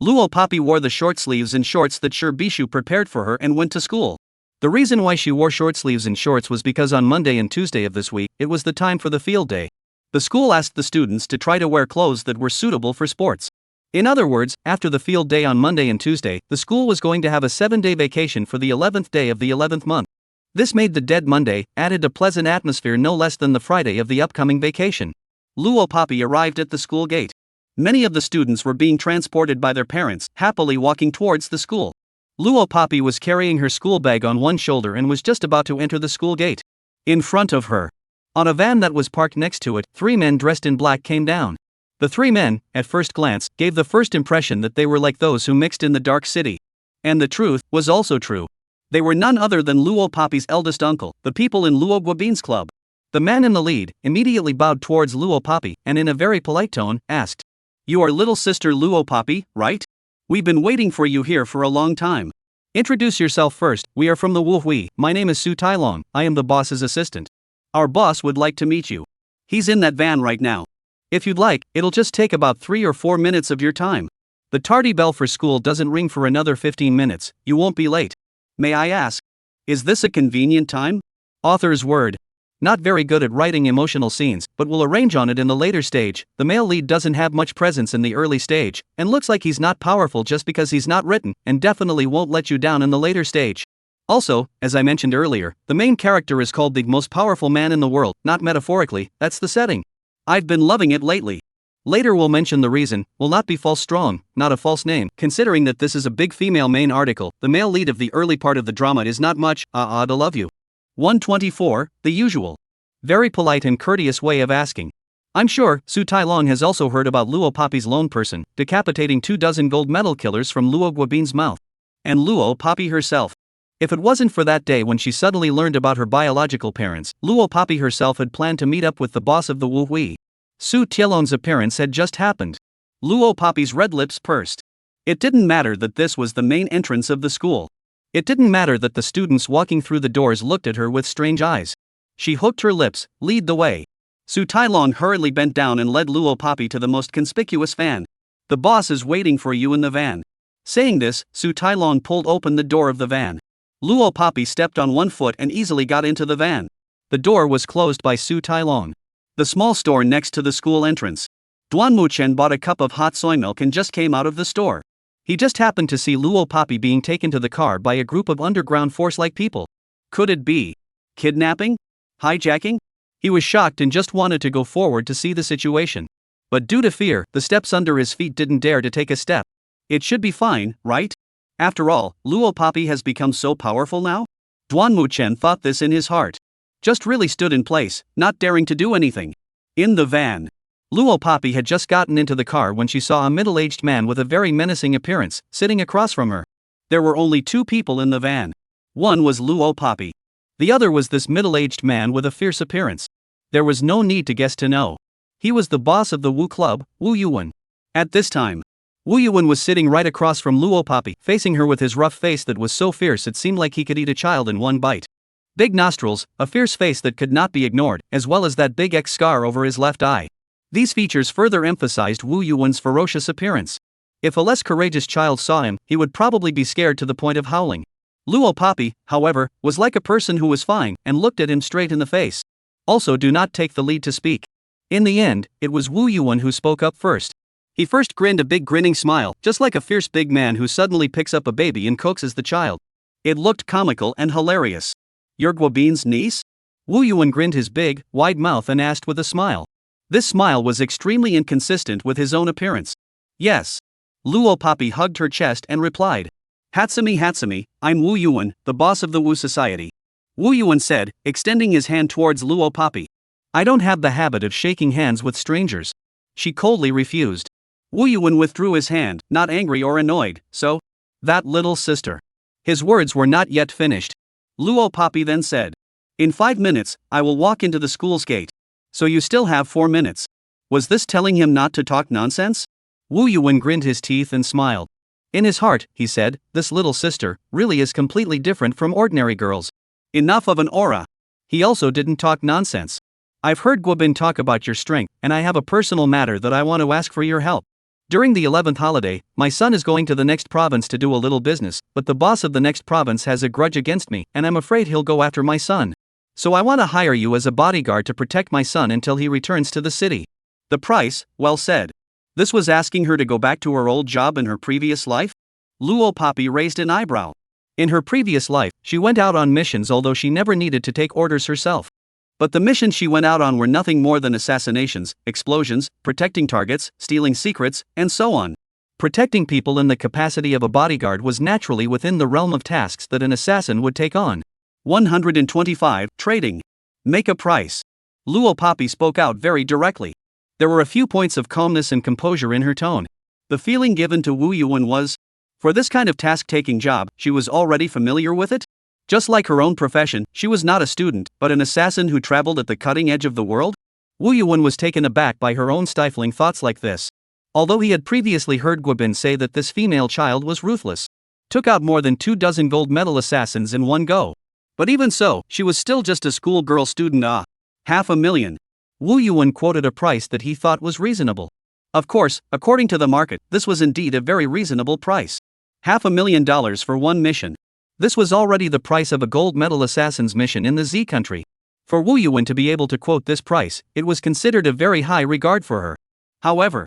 Luo Poppy wore the short sleeves and shorts that Bishu prepared for her and went to school. The reason why she wore short sleeves and shorts was because on Monday and Tuesday of this week, it was the time for the field day. The school asked the students to try to wear clothes that were suitable for sports. In other words, after the field day on Monday and Tuesday, the school was going to have a 7-day vacation for the 11th day of the 11th month. This made the dead Monday, added a pleasant atmosphere no less than the Friday of the upcoming vacation. Luo Poppy arrived at the school gate. Many of the students were being transported by their parents, happily walking towards the school. Luo Poppy was carrying her school bag on one shoulder and was just about to enter the school gate. In front of her, on a van that was parked next to it, 3 men dressed in black came down. The 3 men, at first glance, gave the first impression that they were like those who mixed in the dark city. And the truth was also true. They were none other than Luo Poppy's eldest uncle, the people in Luo Guobin's club. The man in the lead immediately bowed towards Luo Poppy and in a very polite tone, asked, "You are little sister Luo Poppy, right? We've been waiting for you here for a long time. Introduce yourself first. We are from the Wu Hui. My name is Su Tailong, I am the boss's assistant. Our boss would like to meet you. He's in that van right now. If you'd like, it'll just take about 3 or 4 minutes of your time. The tardy bell for school doesn't ring for another 15 minutes, you won't be late. May I ask, is this a convenient time?" Author's word. Not very good at writing emotional scenes, but will arrange on it in the later stage. The male lead doesn't have much presence in the early stage, and looks like he's not powerful just because he's not written, and definitely won't let you down in the later stage. Also, as I mentioned earlier, the main character is called the most powerful man in the world, not metaphorically, that's the setting. I've been loving it lately. Later we'll mention the reason, will not be false strong, not a false name. Considering that this is a big female main article, the male lead of the early part of the drama is not much, to love you. 124, the usual. Very polite and courteous way of asking. I'm sure, Su Tailong has also heard about Luo Poppy's lone person, decapitating 24 gold medal killers from Luo Guobin's mouth. And Luo Poppy herself. If it wasn't for that day when she suddenly learned about her biological parents, Luo Papi herself had planned to meet up with the boss of the Wu Hui. Su Tielon's appearance had just happened. Luo Papi's red lips pursed. It didn't matter that this was the main entrance of the school. It didn't matter that the students walking through the doors looked at her with strange eyes. She hooked her lips, lead the way. Su Tailong hurriedly bent down and led Luo Papi to the most conspicuous van. The boss is waiting for you in the van. Saying this, Su Tailong pulled open the door of the van. Luo Papi stepped on one foot and easily got into the van. The door was closed by Su Tailong. The small store next to the school entrance. Duan Muchen bought a cup of hot soy milk and just came out of the store. He just happened to see Luo Papi being taken to the car by a group of underground force-like people. Could it be kidnapping? Hijacking? He was shocked and just wanted to go forward to see the situation. But due to fear, the steps under his feet didn't dare to take a step. It should be fine, right? After all, Luo Papi has become so powerful now? Duan Muchen thought this in his heart. Just really stood in place, not daring to do anything. In the van. Luo Papi had just gotten into the car when she saw a middle-aged man with a very menacing appearance, sitting across from her. There were only two people in the van. One was Luo Papi. The other was this middle-aged man with a fierce appearance. There was no need to guess to know. He was the boss of the Wu Club, Wu Yuan. At this time, Wu Yuan was sitting right across from Luo Papi, facing her with his rough face that was so fierce it seemed like he could eat a child in one bite. Big nostrils, a fierce face that could not be ignored, as well as that big X scar over his left eye. These features further emphasized Wu Yuan's ferocious appearance. If a less courageous child saw him, he would probably be scared to the point of howling. Luo Papi, however, was like a person who was fine and looked at him straight in the face. Also, do not take the lead to speak. In the end, it was Wu Yuan who spoke up first. He first grinned a big grinning smile, just like a fierce big man who suddenly picks up a baby and coaxes the child. It looked comical and hilarious. You're Guobin's niece? Wu Yuan grinned his big, wide mouth and asked with a smile. This smile was extremely inconsistent with his own appearance. Yes. Luo Papi hugged her chest and replied. Hatsumi, I'm Wu Yuan, the boss of the Wu Society. Wu Yuan said, extending his hand towards Luo Papi. I don't have the habit of shaking hands with strangers. She coldly refused. Wu Yuan withdrew his hand, not angry or annoyed, so? That little sister. His words were not yet finished. Luo Papi then said. In 5 minutes, I will walk into the school's gate. So you still have 4 minutes. Was this telling him not to talk nonsense? Wu Yuan grinned his teeth and smiled. In his heart, he said, this little sister really is completely different from ordinary girls. Enough of an aura. He also didn't talk nonsense. I've heard Guobin talk about your strength, and I have a personal matter that I want to ask for your help. During the 11th holiday, my son is going to the next province to do a little business, but the boss of the next province has a grudge against me, and I'm afraid he'll go after my son. So I want to hire you as a bodyguard to protect my son until he returns to the city. The price, well said. This was asking her to go back to her old job in her previous life? Luo Papi raised an eyebrow. In her previous life, she went out on missions although she never needed to take orders herself. But the missions she went out on were nothing more than assassinations, explosions, protecting targets, stealing secrets, and so on. Protecting people in the capacity of a bodyguard was naturally within the realm of tasks that an assassin would take on. 125. Trading. Make a price. Luo Papi spoke out very directly. There were a few points of calmness and composure in her tone. The feeling given to Wu Yuan was, for this kind of task-taking job, she was already familiar with it? Just like her own profession, she was not a student, but an assassin who traveled at the cutting edge of the world? Wu Yuan was taken aback by her own stifling thoughts like this. Although he had previously heard Guobin say that this female child was ruthless. Took out more than 24 gold medal assassins in one go. But even so, she was still just a schoolgirl student. $500,000. Wu Yuan quoted a price that he thought was reasonable. Of course, according to the market, this was indeed a very reasonable price. $500,000 for one mission. This was already the price of a gold medal assassin's mission in the Z country. For Wu Yuan to be able to quote this price, it was considered a very high regard for her. However,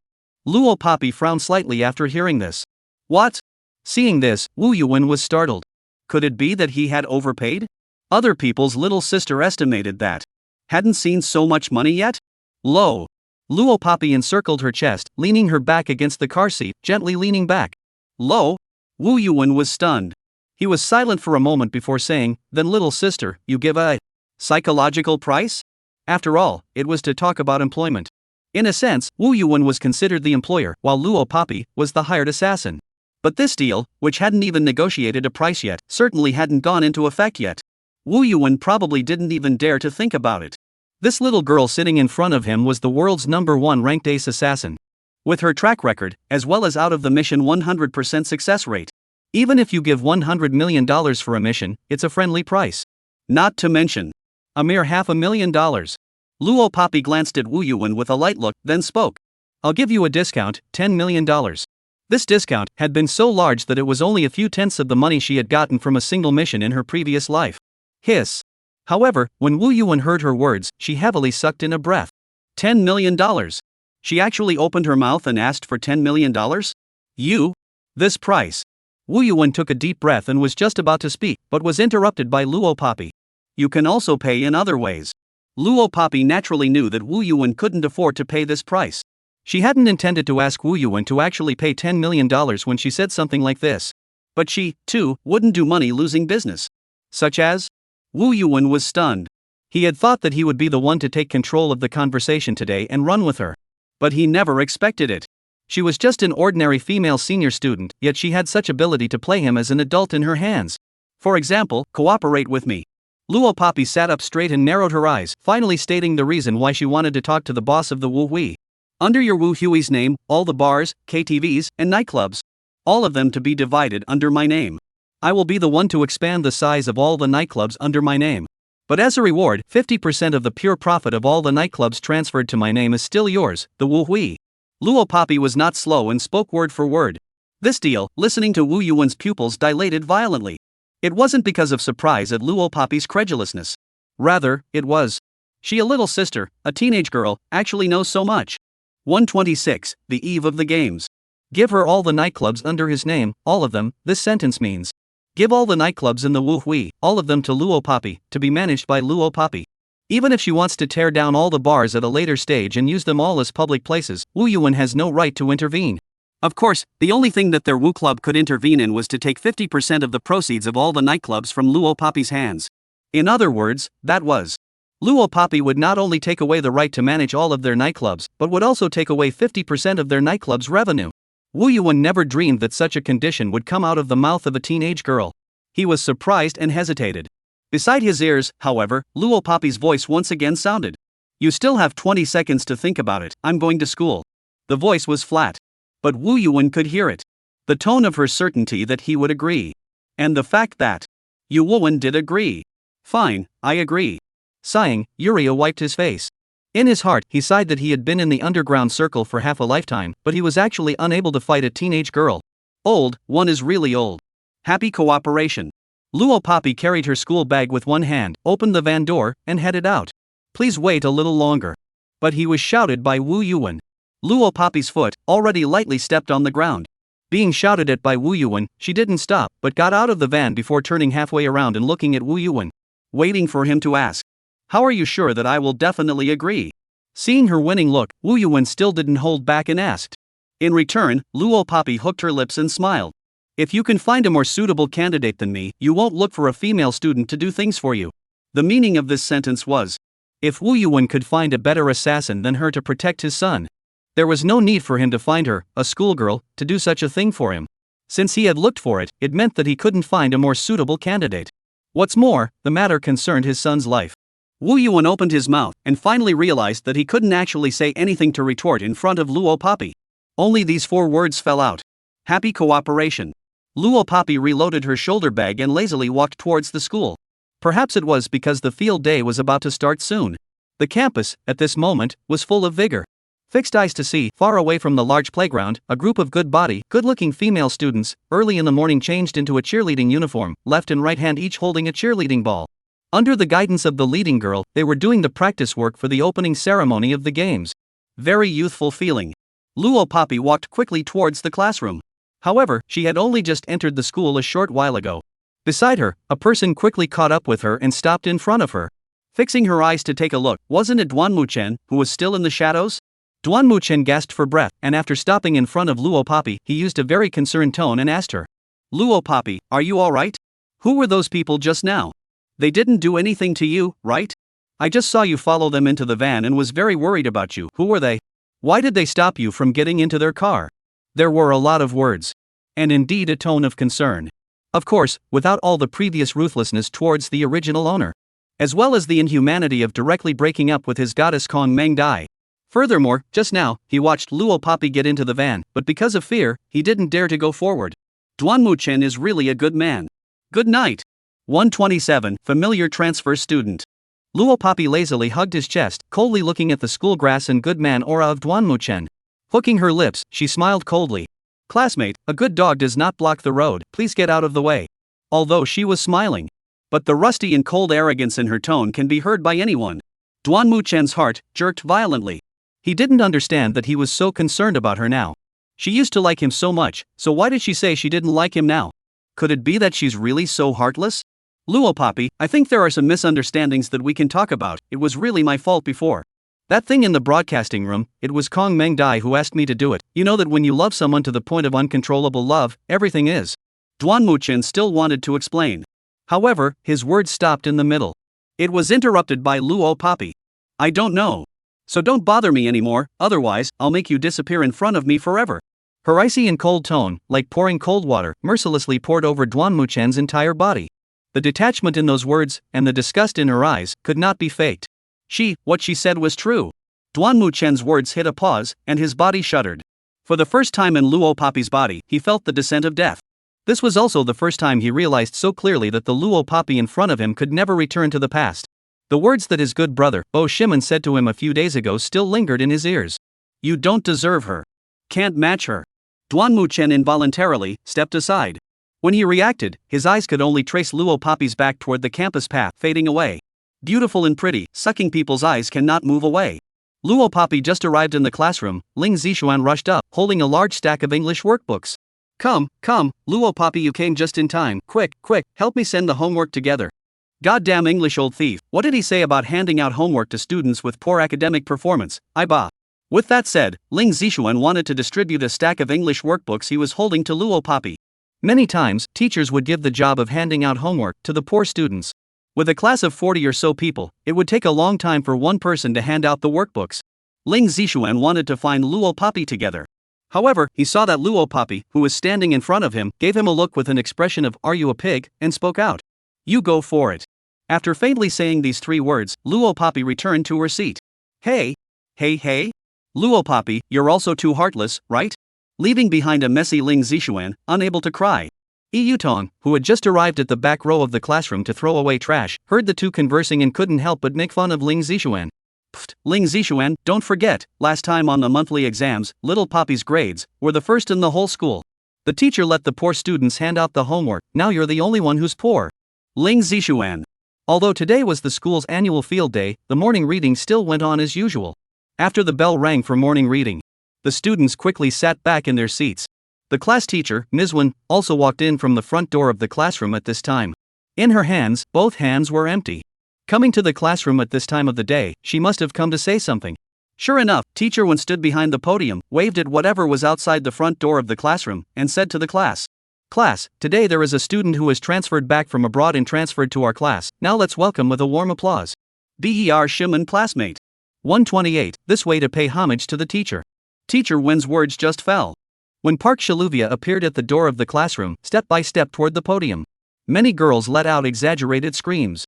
Luo Papi frowned slightly after hearing this. What? Seeing this, Wu Yuan was startled. Could it be that he had overpaid? Other people's little sister estimated that. Hadn't seen so much money yet? Lo. Luo Papi encircled her chest, leaning her back against the car seat, gently leaning back. Lo. Wu Yuan was stunned. He was silent for a moment before saying, then little sister, you give a psychological price? After all, it was to talk about employment. In a sense, Wu Yuan was considered the employer, while Luo Papi was the hired assassin. But this deal, which hadn't even negotiated a price yet, certainly hadn't gone into effect yet. Wu Yuan probably didn't even dare to think about it. This little girl sitting in front of him was the world's #1 ranked ace assassin. With her track record, as well as out of the mission 100% success rate. Even if you give $100 million for a mission, it's a friendly price. Not to mention a mere $500,000. Luo Papi glanced at Wu Yuan with a light look, then spoke. I'll give you a discount, $10 million. This discount had been so large that it was only a few tenths of the money she had gotten from a single mission in her previous life. Hiss. However, when Wu Yuan heard her words, she heavily sucked in a breath. $10 million. She actually opened her mouth and asked for $10 million? This price. Wu Yuan took a deep breath and was just about to speak, but was interrupted by Luo Papi. You can also pay in other ways. Luo Papi naturally knew that Wu Yuan couldn't afford to pay this price. She hadn't intended to ask Wu Yuan to actually pay $10 million when she said something like this. But she, too, wouldn't do money-losing business. Such as? Wu Yuan was stunned. He had thought that he would be the one to take control of the conversation today and run with her. But he never expected it. She was just an ordinary female senior student, yet she had such ability to play him as an adult in her hands. For example, cooperate with me. Luo Papi sat up straight and narrowed her eyes, finally stating the reason why she wanted to talk to the boss of the Wu Hui. Under your Wu Hui's name, all the bars, KTVs, and nightclubs. All of them to be divided under my name. I will be the one to expand the size of all the nightclubs under my name. But as a reward, 50% of the pure profit of all the nightclubs transferred to my name is still yours, the Wu Hui. Luo Papi was not slow and spoke word for word. This deal, listening to Wu Yuan's pupils dilated violently. It wasn't because of surprise at Luo Papi's credulousness. Rather, it was. She, a little sister, a teenage girl, actually knows so much. 126, the eve of the games. Give her all the nightclubs under his name, all of them, this sentence means. Give all the nightclubs in the Wu Hui, all of them to Luo Papi, to be managed by Luo Papi. Even if she wants to tear down all the bars at a later stage and use them all as public places, Wu Yuan has no right to intervene. Of course, the only thing that their Wu Club could intervene in was to take 50% of the proceeds of all the nightclubs from Luo Papi's hands. In other words, that was. Luo Papi would not only take away the right to manage all of their nightclubs, but would also take away 50% of their nightclub's revenue. Wu Yuan never dreamed that such a condition would come out of the mouth of a teenage girl. He was surprised and hesitated. Beside his ears, however, Luo Papi's voice once again sounded. You still have 20 seconds to think about it, I'm going to school. The voice was flat. But Wu Yuan could hear it. The tone of her certainty that he would agree. And the fact that Yu Wuan did agree. Fine, I agree. Sighing, Uriah wiped his face. In his heart, he sighed that he had been in the underground circle for half a lifetime, but he was actually unable to fight a teenage girl. Old, one is really old. Happy cooperation. Luo Papi carried her school bag with one hand, opened the van door, and headed out. Please wait a little longer. But he was shouted by Wu Yuan. Luo Papi's foot, already lightly stepped on the ground. Being shouted at by Wu Yuan, she didn't stop, but got out of the van before turning halfway around and looking at Wu Yuan. Waiting for him to ask. How are you sure that I will definitely agree? Seeing her winning look, Wu Yuan still didn't hold back and asked. In return, Luo Papi hooked her lips and smiled. If you can find a more suitable candidate than me, you won't look for a female student to do things for you. The meaning of this sentence was, if Wu Yuan could find a better assassin than her to protect his son, there was no need for him to find her, a schoolgirl, to do such a thing for him. Since he had looked for it, it meant that he couldn't find a more suitable candidate. What's more, the matter concerned his son's life. Wu Yuan opened his mouth and finally realized that he couldn't actually say anything to retort in front of Luo Papi. Only these 4 words fell out. Happy cooperation. Luo Papi reloaded her shoulder bag and lazily walked towards the school. Perhaps it was because the field day was about to start soon. The campus, at this moment, was full of vigor. Fixed eyes to see, far away from the large playground, a group of good-looking female students, early in the morning changed into a cheerleading uniform, left and right hand each holding a cheerleading ball. Under the guidance of the leading girl, they were doing the practice work for the opening ceremony of the games. Very youthful feeling. Luo Papi walked quickly towards the classroom. However, she had only just entered the school a short while ago. Beside her, a person quickly caught up with her and stopped in front of her. Fixing her eyes to take a look, wasn't it Duan Muchen, who was still in the shadows? Duan Muchen gasped for breath, and after stopping in front of Luo Papi, he used a very concerned tone and asked her. Luo Papi, are you alright? Who were those people just now? They didn't do anything to you, right? I just saw you follow them into the van and was very worried about you. Who were they? Why did they stop you from getting into their car? There were a lot of words. and indeed a tone of concern. Of course, without all the previous ruthlessness towards the original owner, as well as the inhumanity of directly breaking up with his goddess Kong Meng Dai. Furthermore, just now, he watched Luo Poppy get into the van, but because of fear, he didn't dare to go forward. Duanmu Chen is really a good man. Good night. 127, familiar transfer student. Luo Poppy lazily hugged his chest, coldly looking at the school grass and good man aura of Duanmu Chen. Hooking her lips, she smiled coldly. Classmate, a good dog does not block the road, please get out of the way. Although she was smiling, but the rusty and cold arrogance in her tone can be heard by anyone. Duanmu Chen's heart jerked violently. He didn't understand that he was so concerned about her now. She used to like him so much, so why did she say she didn't like him now? Could it be that she's really so heartless? Luo Poppy, I think there are some misunderstandings that we can talk about. It was really my fault before. That thing in the broadcasting room, it was Kong Meng Dai who asked me to do it. You know that when you love someone to the point of uncontrollable love, everything is. Duanmu Chen still wanted to explain. However, his words stopped in the middle. It was interrupted by Luo Poppy. I don't know. So don't bother me anymore, otherwise, I'll make you disappear in front of me forever. Her icy and cold tone, like pouring cold water, mercilessly poured over Duanmu Chen's entire body. The detachment in those words, and the disgust in her eyes, could not be faked. What she said was true. Duanmu Chen's words hit a pause, and his body shuddered. For the first time in Luo Poppy's body, he felt the descent of death. This was also the first time he realized so clearly that the Luo Poppy in front of him could never return to the past. The words that his good brother, Boss Ling, said to him a few days ago still lingered in his ears. You don't deserve her. Can't match her. Duanmu Chen involuntarily stepped aside. When he reacted, his eyes could only trace Luo Poppy's back toward the campus path, fading away. Beautiful and pretty, sucking people's eyes cannot move away. Luo Poppy just arrived in the classroom. Ling Zixuan rushed up, holding a large stack of English workbooks. Come, Luo Poppy, you came just in time. Quick, help me send the homework together. Goddamn English old thief, what did he say about handing out homework to students with poor academic performance? With that said, Ling Zixuan wanted to distribute a stack of English workbooks he was holding to Luo Poppy. Many times, teachers would give the job of handing out homework to the poor students. With a class of 40 or so people, it would take a long time for one person to hand out the workbooks. Ling Zixuan wanted to find Luo Poppy together. However, he saw that Luo Poppy, who was standing in front of him, gave him a look with an expression of "Are you a pig?" and spoke out. You go for it. After faintly saying these 3 words, Luo Poppy returned to her seat. Hey. Luo Poppy, you're also too heartless, right? Leaving behind a messy Ling Zixuan, unable to cry. Yi Yutong, who had just arrived at the back row of the classroom to throw away trash, heard the two conversing and couldn't help but make fun of Ling Zixuan. Pfft, Ling Zixuan, don't forget, last time on the monthly exams, little Poppy's grades were the first in the whole school. The teacher let the poor students hand out the homework, now you're the only one who's poor. Ling Zixuan. Although today was the school's annual field day, the morning reading still went on as usual. After the bell rang for morning reading, the students quickly sat back in their seats. The class teacher, Ms. Wen, also walked in from the front door of the classroom at this time. In her hands, both hands were empty. Coming to the classroom at this time of the day, she must have come to say something. Sure enough, Teacher Wen stood behind the podium, waved at whatever was outside the front door of the classroom, and said to the class, "Class, today there is a student who has transferred back from abroad and transferred to our class. Now let's welcome with a warm applause. Ber Shimen classmate." 128, this way to pay homage to the teacher. Teacher Wen's words just fell. When Park Shaluvia appeared at the door of the classroom, step by step toward the podium, many girls let out exaggerated screams.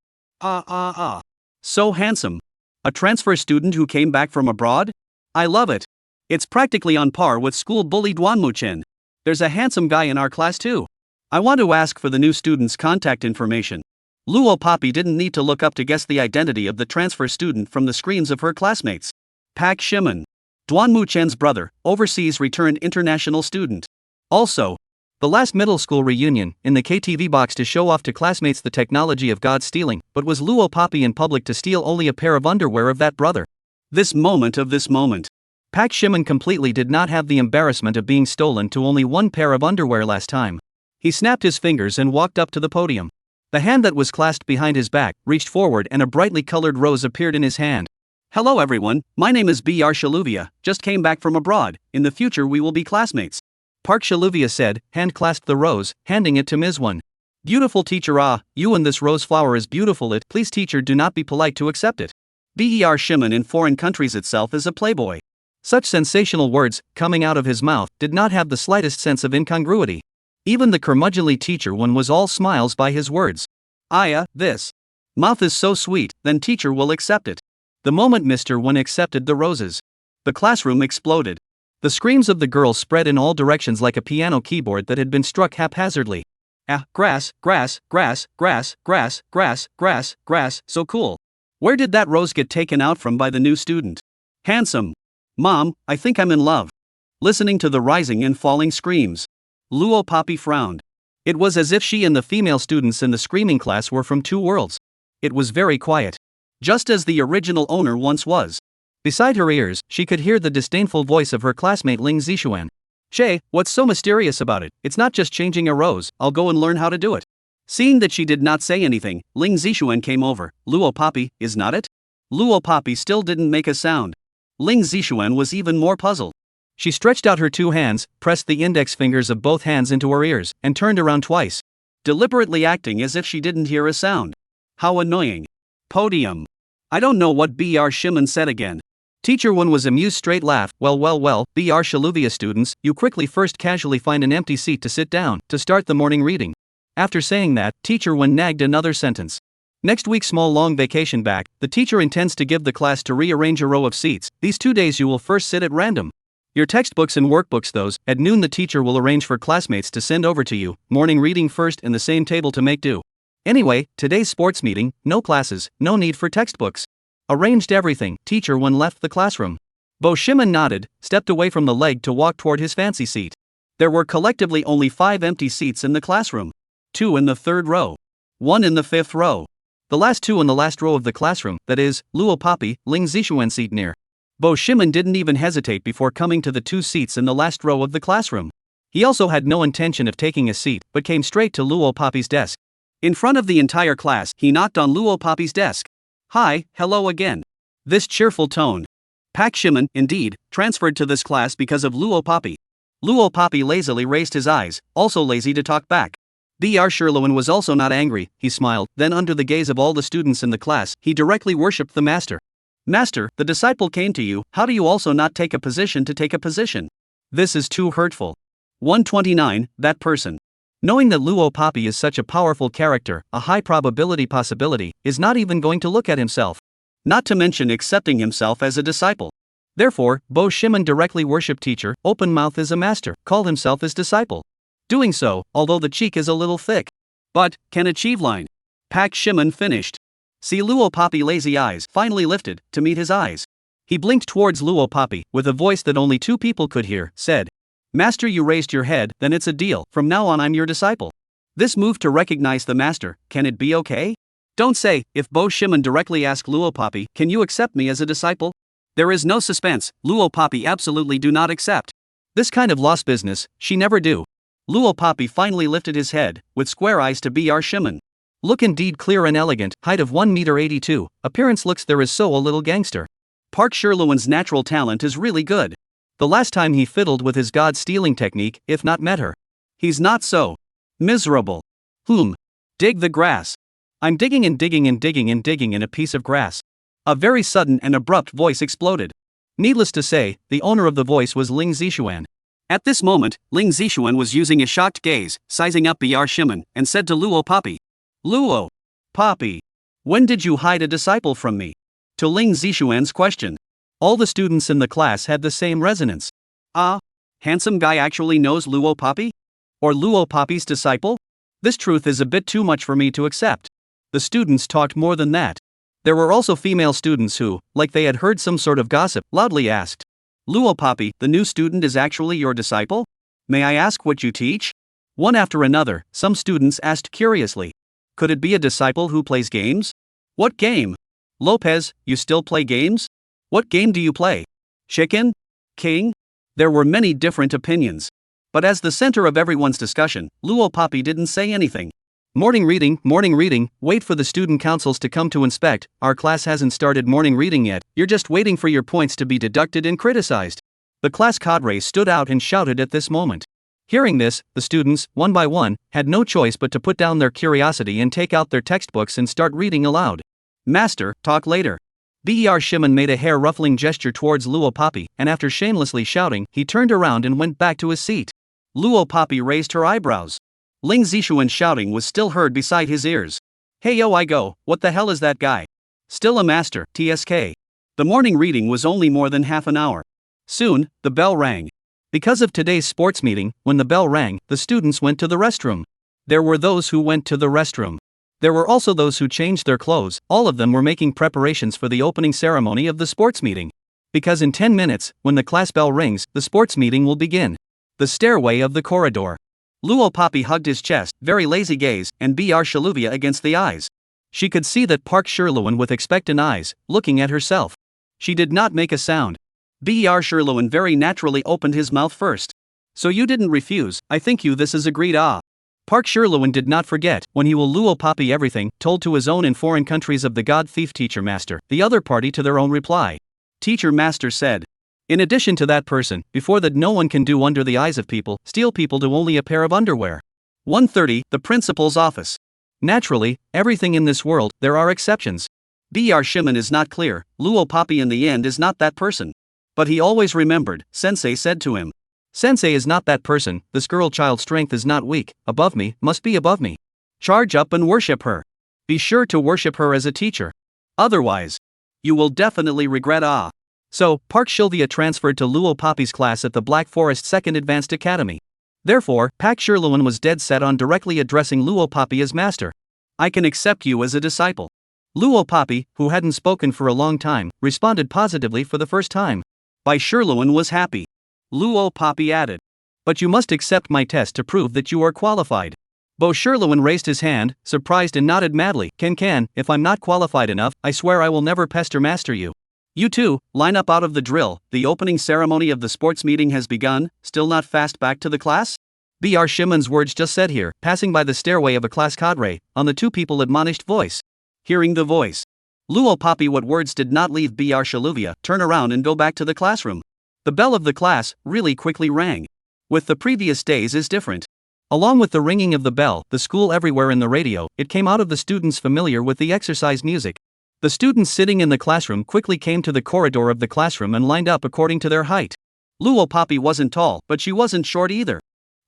So handsome. A transfer student who came back from abroad? I love it. It's practically on par with school bully Duanmu Chen. There's a handsome guy in our class too. I want to ask for the new student's contact information. Luo Poppy didn't need to look up to guess the identity of the transfer student from the screams of her classmates. Pak Shimen. Duanmu Chen's brother, overseas returned international student. Also, the last middle school reunion, in the KTV box to show off to classmates the technology of God stealing, but was Luo Poppy in public to steal only a pair of underwear of that brother. This moment. Pak Shimen completely did not have the embarrassment of being stolen to only one pair of underwear last time. He snapped his fingers and walked up to the podium. The hand that was clasped behind his back reached forward and a brightly colored rose appeared in his hand. Hello everyone, my name is Ber Shaluvia, just came back from abroad, in the future we will be classmates. Park Shaluvia said, hand clasped the rose, handing it to Ms. Wen. Beautiful teacher, you and this rose flower is beautiful please teacher do not be polite to accept it. Ber Shimen in foreign countries itself is a playboy. Such sensational words, coming out of his mouth, did not have the slightest sense of incongruity. Even the curmudgeonly teacher one was all smiles by his words. Aya, this mouth is so sweet, then teacher will accept it. The moment Mr. One accepted the roses, the classroom exploded. The screams of the girls spread in all directions like a piano keyboard that had been struck haphazardly. Ah, grass, grass, grass, grass, grass, grass, grass, grass, so cool. Where did that rose get taken out from by the new student? Handsome. Mom, I think I'm in love. Listening to the rising and falling screams, Luo Poppy frowned. It was as if she and the female students in the screaming class were from two worlds. It was very quiet, just as the original owner once was. Beside her ears, she could hear the disdainful voice of her classmate Ling Zixuan. Shay, what's so mysterious about it? It's not just changing a rose, I'll go and learn how to do it. Seeing that she did not say anything, Ling Zixuan came over. Luo Poppy, is not it? Luo Poppy still didn't make a sound. Ling Zixuan was even more puzzled. She stretched out her two hands, pressed the index fingers of both hands into her ears, and turned around twice, deliberately acting as if she didn't hear a sound. How annoying. Podium. I don't know what Br Shimon said again. Teacher One was amused straight laugh. Well, Br Shaluvia students, you quickly first casually find an empty seat to sit down, to start the morning reading. After saying that, Teacher One nagged another sentence. Next week's small long vacation back, the teacher intends to give the class to rearrange a row of seats. These 2 days you will first sit at random. Your textbooks and workbooks those, at noon the teacher will arrange for classmates to send over to you, morning reading first in the same table to make do. Anyway, today's sports meeting, no classes, no need for textbooks. Arranged everything. Teacher One left the classroom. Bo Shimon nodded, stepped away from the leg to walk toward his fancy seat. There were collectively only 5 empty seats in the classroom. 2 in the 3rd row. 1 in the 5th row. The last 2 in the last row of the classroom, that is, Luo Poppy, Ling Zixuan seat near. Bo Shimon didn't even hesitate before coming to the 2 seats in the last row of the classroom. He also had no intention of taking a seat, but came straight to Luo Poppy's desk. In front of the entire class, he knocked on Luo Poppy's desk. Hi, hello again. This cheerful tone. Pak Shimon, indeed, transferred to this class because of Luo Poppy. Luo Poppy lazily raised his eyes, also lazy to talk back. Br Sherlowan was also not angry, he smiled, then under the gaze of all the students in the class, he directly worshipped the master. Master, the disciple came to you, how do you also not take a position to take a position? This is too hurtful. 129, that person. Knowing that Luo Poppy is such a powerful character, a high probability possibility, is not even going to look at himself. Not to mention accepting himself as a disciple. Therefore, Bo Shimon directly worshipped teacher, open mouth is a master, called himself his disciple. Doing so, although the cheek is a little thick. But, can achieve line. Pak Shimon finished. See Luo Poppy lazy eyes finally lifted, to meet his eyes. He blinked towards Luo Poppy, with a voice that only 2 people could hear, said, Master, you raised your head, then it's a deal, from now on I'm your disciple. This move to recognize the master, can it be okay? Don't say, if Bo Shimon directly asked Luo Poppy, can you accept me as a disciple? There is no suspense, Luo Poppy absolutely do not accept. This kind of lost business, she never do. Luo Poppy finally lifted his head, with square eyes to Br Shimon. Look indeed clear and elegant, height of 1.82 m, appearance looks there is so a little gangster. Park Sherlowan's natural talent is really good. The last time he fiddled with his god-stealing technique, if not met her. He's not so miserable. Dig the grass. I'm digging and digging and digging and digging in a piece of grass. A very sudden and abrupt voice exploded. Needless to say, the owner of the voice was Ling Zixuan. At this moment, Ling Zixuan was using a shocked gaze, sizing up Br Shimon, and said to Luo Poppy, Luo Poppy, when did you hide a disciple from me? To Ling Zixuan's question, all the students in the class had the same resonance. Handsome guy actually knows Luo Poppy? Or Luo Poppy's disciple? This truth is a bit too much for me to accept. The students talked more than that. There were also female students who, like they had heard some sort of gossip, loudly asked, Luo Poppy, the new student is actually your disciple? May I ask what you teach? One after another, some students asked curiously, could it be a disciple who plays games? What game? Lopez, you still play games? What game do you play? Chicken? King? There were many different opinions. But as the center of everyone's discussion, Luo Poppy didn't say anything. Morning reading, wait for the student councils to come to inspect, our class hasn't started morning reading yet, you're just waiting for your points to be deducted and criticized. The class cadre stood out and shouted at this moment. Hearing this, the students, one by one, had no choice but to put down their curiosity and take out their textbooks and start reading aloud. Master, talk later. Br Shimon made a hair-ruffling gesture towards Luo Poppy, and after shamelessly shouting, he turned around and went back to his seat. Luo Poppy raised her eyebrows. Ling Zishuan's shouting was still heard beside his ears. Hey yo I go, what the hell is that guy? Still a master, TSK. The morning reading was only more than half an hour. Soon, the bell rang. Because of today's sports meeting, when the bell rang, the students went to the restroom. There were those who went to the restroom. There were also those who changed their clothes. All of them were making preparations for the opening ceremony of the sports meeting. Because in 10 minutes, when the class bell rings, the sports meeting will begin. The stairway of the corridor. Luo Poppy hugged his chest, very lazy gaze, and Br Shaluvia against the eyes. She could see that Park Sherluan with expectant eyes, looking at herself. She did not make a sound. Br Sherluan very naturally opened his mouth first. So you didn't refuse, I think you this is agreed Park Sherluan did not forget, when he will Luo Poppy everything, told to his own in foreign countries of the god thief teacher master, the other party to their own reply. Teacher master said. In addition to that person, before that no one can do under the eyes of people, steal people to only a pair of underwear. 130, the principal's office. Naturally, everything in this world, there are exceptions. Br Shimen is not clear, Luo Poppy in the end is not that person. But he always remembered, Sensei said to him. Sensei is not that person, this girl child's strength is not weak, above me, must be above me. Charge up and worship her. Be sure to worship her as a teacher. Otherwise, you will definitely regret So, Park Shilvia transferred to Luo Poppy's class at the Black Forest Second Advanced Academy. Therefore, Pak Sherluan was dead set on directly addressing Luo Poppy as master. I can accept you as a disciple. Luo Poppy, who hadn't spoken for a long time, responded positively for the first time. By Sherluan was happy. Luo Poppy added. But you must accept my test to prove that you are qualified. Bo Sherluan raised his hand, surprised and nodded madly. Can, if I'm not qualified enough, I swear I will never pester master you. You two, line up out of the drill, the opening ceremony of the sports meeting has begun, still not fast back to the class? Br Shimon's words just said here, passing by the stairway of a class cadre, on the two people admonished voice. Hearing the voice. Luo Poppy what words did not leave Br Shaluvia, turn around and go back to the classroom. The bell of the class, really quickly rang. With the previous days is different. Along with the ringing of the bell, the school everywhere in the radio, it came out of the students familiar with the exercise music. The students sitting in the classroom quickly came to the corridor of the classroom and lined up according to their height. Luo Poppy wasn't tall, but she wasn't short either.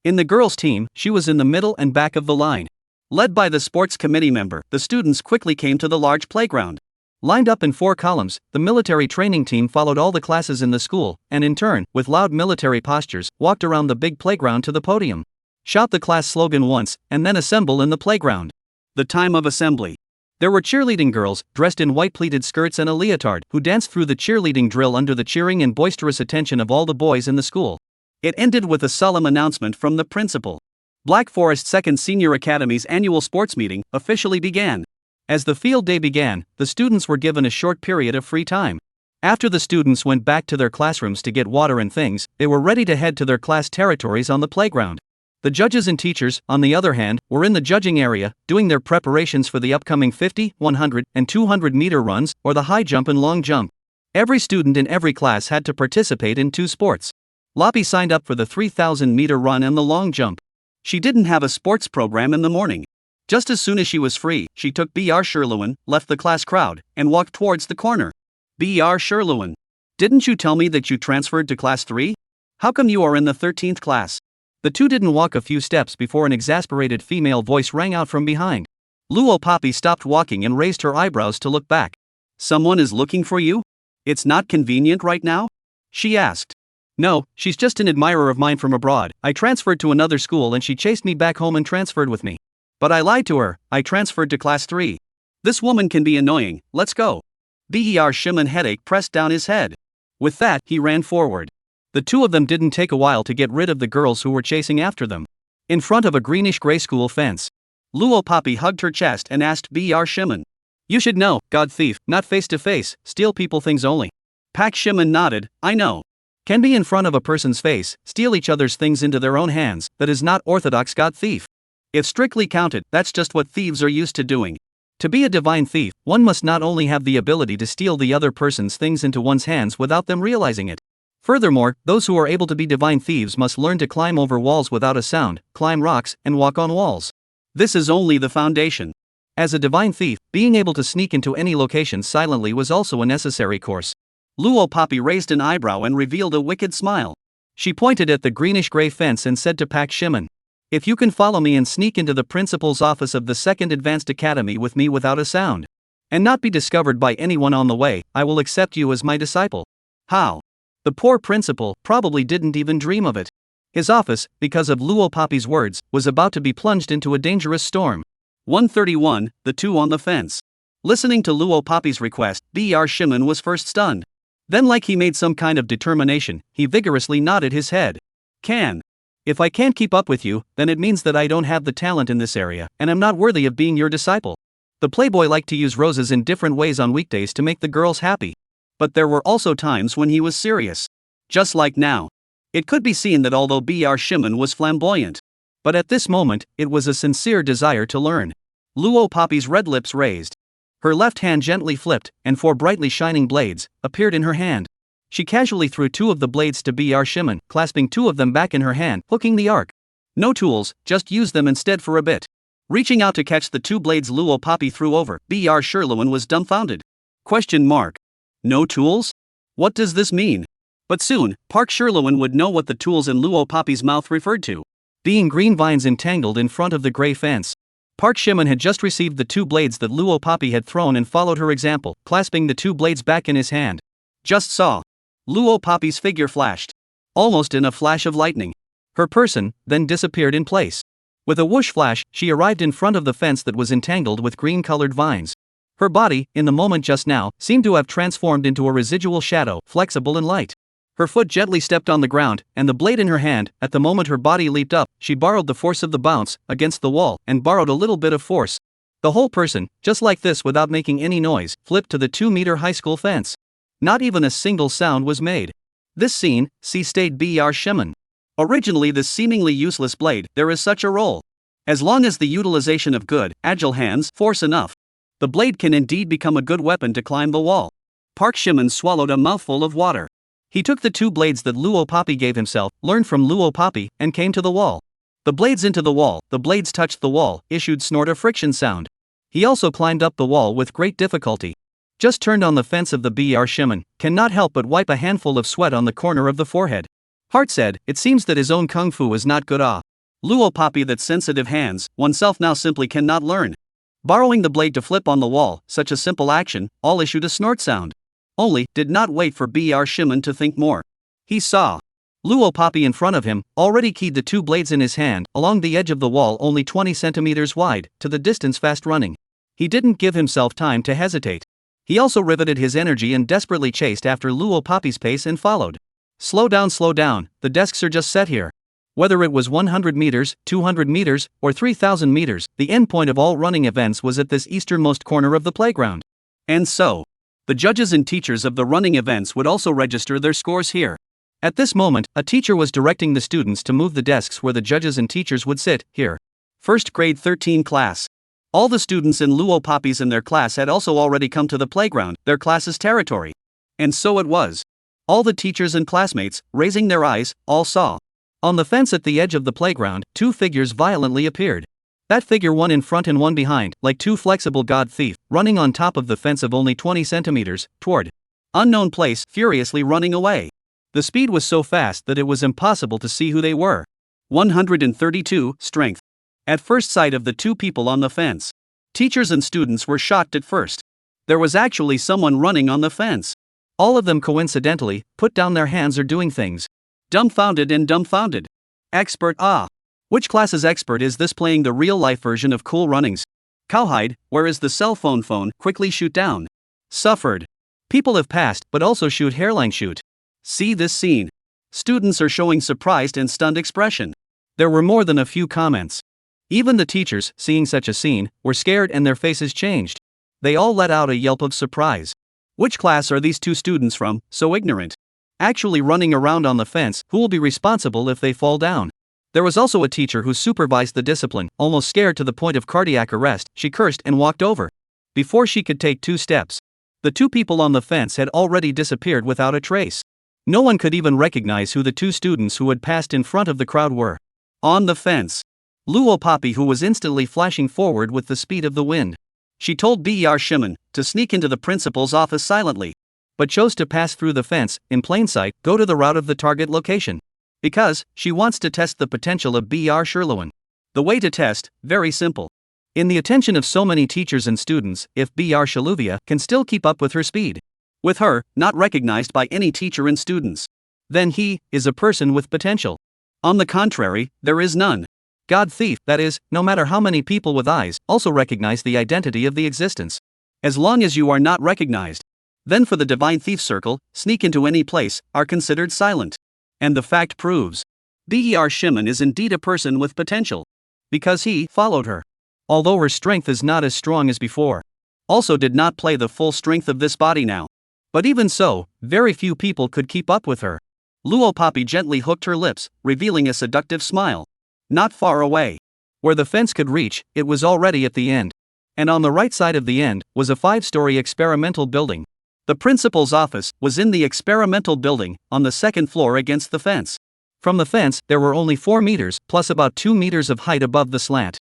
In the girls' team, she was in the middle and back of the line. Led by the sports committee member, the students quickly came to the large playground. Lined up in 4 columns, the military training team followed all the classes in the school, and in turn, with loud military postures, walked around the big playground to the podium. Shout the class slogan once, and then assemble in the playground. The time of assembly. There were cheerleading girls, dressed in white pleated skirts and a leotard, who danced through the cheerleading drill under the cheering and boisterous attention of all the boys in the school. It ended with a solemn announcement from the principal. Black Forest Second Senior Academy's annual sports meeting officially began. As the field day began, the students were given a short period of free time. After the students went back to their classrooms to get water and things, they were ready to head to their class territories on the playground. The judges and teachers, on the other hand, were in the judging area, doing their preparations for the upcoming 50, 100, and 200 meter runs, or the high jump and long jump. Every student in every class had to participate in 2 sports. Loppy signed up for the 3,000 meter run and the long jump. She didn't have a sports program in the morning. Just as soon as she was free, she took Br Sherluan, left the class crowd, and walked towards the corner. Br Sherluan. Didn't you tell me that you transferred to class 3? How come you are in the 13th class? The two didn't walk a few steps before an exasperated female voice rang out from behind. Luo Poppy stopped walking and raised her eyebrows to look back. Someone is looking for you? It's not convenient right now? She asked. No, she's just an admirer of mine from abroad. I transferred to another school and she chased me back home and transferred with me. But I lied to her, I transferred to class 3. This woman can be annoying, let's go. Ber Shimon headache pressed down his head. With that, he ran forward. The two of them didn't take a while to get rid of the girls who were chasing after them. In front of a greenish-gray school fence. Luo Poppy hugged her chest and asked Br Shimon. You should know, god thief, not face-to-face, steal people things only. Pak Shimon nodded, I know. Can be in front of a person's face, steal each other's things into their own hands, that is not orthodox god thief. If strictly counted, that's just what thieves are used to doing. To be a divine thief, one must not only have the ability to steal the other person's things into one's hands without them realizing it. Furthermore, those who are able to be divine thieves must learn to climb over walls without a sound, climb rocks, and walk on walls. This is only the foundation. As a divine thief, being able to sneak into any location silently was also a necessary course. Luo Poppy raised an eyebrow and revealed a wicked smile. She pointed at the greenish-gray fence and said to Pak Shimon, "If you can follow me and sneak into the principal's office of the Second Advanced Academy with me without a sound, and not be discovered by anyone on the way, I will accept you as my disciple." How? The poor principal probably didn't even dream of it. His office, because of Luo Papi's words, was about to be plunged into a dangerous storm. 131, the two on the fence. Listening to Luo Papi's request, B.R. Shimon was first stunned. Then, like he made some kind of determination, he vigorously nodded his head. If I can't keep up with you, then it means that I don't have the talent in this area, and I'm not worthy of being your disciple. The playboy liked to use roses in different ways on weekdays to make the girls happy. But there were also times when he was serious. Just like now. It could be seen that although B.R. Shimon was flamboyant, but at this moment, it was a sincere desire to learn. Luo Papi's red lips raised. Her left hand gently flipped, and 4 brightly shining blades appeared in her hand. She casually threw 2 of the blades to B.R. Shimon, clasping 2 of them back in her hand, hooking the arc. No tools, just use them instead for a bit. Reaching out to catch the 2 blades Luo Papi threw over, B.R. Sherlewin was dumbfounded. No tools? What does this mean? But soon, Park Sherlewin would know what the tools in Luo Papi's mouth referred to. Being green vines entangled in front of the gray fence. Park Shimon had just received the 2 blades that Luo Papi had thrown and followed her example, clasping the 2 blades back in his hand. Just saw. Luo Papi's figure flashed. Almost in a flash of lightning. Her person then disappeared in place. With a whoosh flash, she arrived in front of the fence that was entangled with green-colored vines. Her body, in the moment just now, seemed to have transformed into a residual shadow, flexible and light. Her foot gently stepped on the ground, and the blade in her hand, at the moment her body leaped up, she borrowed the force of the bounce against the wall and borrowed a little bit of force. The whole person, just like this without making any noise, flipped to the 2-meter high school fence. Not even a single sound was made. This scene, stayed B.R. Shimon. Originally this seemingly useless blade, there is such a role. As long as the utilization of good, agile hands force enough, the blade can indeed become a good weapon to climb the wall. Park Shimon swallowed a mouthful of water. He took the 2 blades that Luo Papi gave himself, learned from Luo Papi, and came to the wall. The blades into the wall, the blades touched the wall, issued snort a friction sound. He also climbed up the wall with great difficulty. Just turned on the fence of the B.R. Shimon, cannot help but wipe a handful of sweat on the corner of the forehead. Heart said, it seems that his own kung fu is not good. Luo Papi, that sensitive hands, oneself now simply cannot learn. Borrowing the blade to flip on the wall, such a simple action, all issued a snort sound. Only, did not wait for B.R. Shimon to think more. He saw. Luo Papi in front of him, already keyed the 2 blades in his hand, along the edge of the wall only 20 centimeters wide, to the distance fast running. He didn't give himself time to hesitate. He also riveted his energy and desperately chased after Luo Papi's pace and followed. Slow down, the desks are just set here. Whether it was 100 meters, 200 meters, or 3,000 meters, the endpoint of all running events was at this easternmost corner of the playground. And so, the judges and teachers of the running events would also register their scores here. At this moment, a teacher was directing the students to move the desks where the judges and teachers would sit, here. First grade 13 class. All the students in Luo Papi's in their class had also already come to the playground, their class's territory. And so it was. All the teachers and classmates, raising their eyes, all saw. On the fence at the edge of the playground, 2 figures violently appeared. That figure, one in front and one behind, like 2 flexible god thief, running on top of the fence of only 20 centimeters, toward unknown place, furiously running away. The speed was so fast that it was impossible to see who they were. 132, strength. At first sight of the 2 people on the fence, teachers and students were shocked at first. There was actually someone running on the fence. All of them coincidentally, put down their hands or doing things. Dumbfounded and dumbfounded. Expert. Which class's expert is this playing the real-life version of Cool Runnings? Cowhide, where is the cell phone? Quickly shoot down. Suffered. People have passed, but also shoot hairline shoot. See this scene. Students are showing surprised and stunned expression. There were more than a few comments. Even the teachers, seeing such a scene, were scared and their faces changed. They all let out a yelp of surprise. Which class are these 2 students from, so ignorant? Actually running around on the fence, who will be responsible if they fall down? There was also a teacher who supervised the discipline, almost scared to the point of cardiac arrest. She cursed and walked over. Before she could take 2 steps, the 2 people on the fence had already disappeared without a trace. No one could even recognize who the 2 students who had passed in front of the crowd were. On the fence, Luo Papi, who was instantly flashing forward with the speed of the wind. She told B.R. Shimon to sneak into the principal's office silently, but chose to pass through the fence, in plain sight, go to the route of the target location. Because she wants to test the potential of Br Sherlowin. The way to test, very simple. In the attention of so many teachers and students, if Br Shaluvia can still keep up with her speed. With her, not recognized by any teacher and students. Then he is a person with potential. On the contrary, there is none. God thief, that is, no matter how many people with eyes also recognize the identity of the existence. As long as you are not recognized. Then for the divine thief circle, sneak into any place, are considered silent. And the fact proves. Ber Shimon is indeed a person with potential. Because he followed her. Although her strength is not as strong as before. Also did not play the full strength of this body now. But even so, very few people could keep up with her. Luo Papi gently hooked her lips, revealing a seductive smile. Not far away. Where the fence could reach, it was already at the end. And on the right side of the end, was a 5-story experimental building. The principal's office was in the experimental building, on the second floor against the fence. From the fence, there were only 4 meters, plus about 2 meters of height above the slant.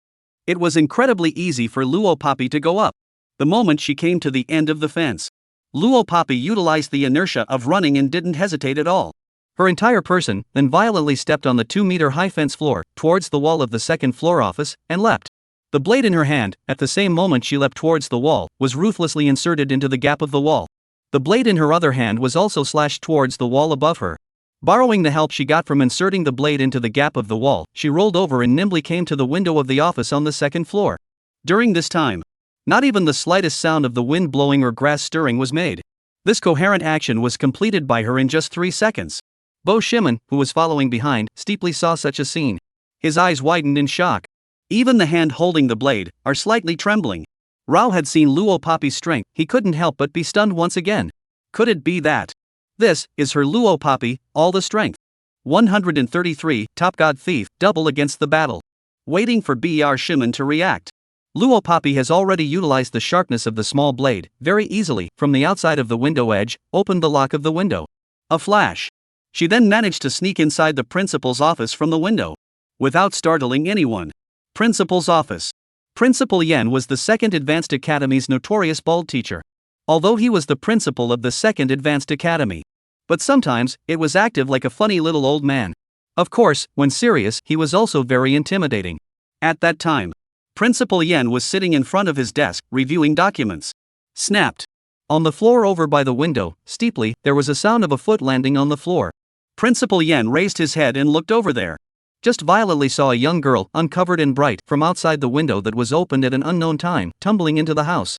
It was incredibly easy for Luo Papi to go up. The moment she came to the end of the fence, Luo Papi utilized the inertia of running and didn't hesitate at all. Her entire person then violently stepped on the 2-meter high fence floor, towards the wall of the second floor office, and leapt. The blade in her hand, at the same moment she leapt towards the wall, was ruthlessly inserted into the gap of the wall. The blade in her other hand was also slashed towards the wall above her. Borrowing the help she got from inserting the blade into the gap of the wall, she rolled over and nimbly came to the window of the office on the second floor. During this time, not even the slightest sound of the wind blowing or grass stirring was made. This coherent action was completed by her in just 3 seconds. Bo Shimon, who was following behind, steeply saw such a scene. His eyes widened in shock. Even the hand holding the blade are slightly trembling. Rao had seen Luo Papi's strength, he couldn't help but be stunned once again. Could it be that? This is her Luo Papi, all the strength. 133, Top God Thief, double against the battle. Waiting for Br Shimon to react. Luo Papi has already utilized the sharpness of the small blade, very easily, from the outside of the window edge, opened the lock of the window. A flash. She then managed to sneak inside the principal's office from the window. Without startling anyone. Principal's office. Principal Yen was the Second Advanced Academy's notorious bald teacher. Although he was the principal of the Second Advanced Academy. But sometimes, it was active like a funny little old man. Of course, when serious, he was also very intimidating. At that time, Principal Yen was sitting in front of his desk, reviewing documents. Snapped. On the floor over by the window, steeply, there was a sound of a foot landing on the floor. Principal Yen raised his head and looked over there. Just violently saw a young girl, uncovered and bright, from outside the window that was opened at an unknown time, tumbling into the house.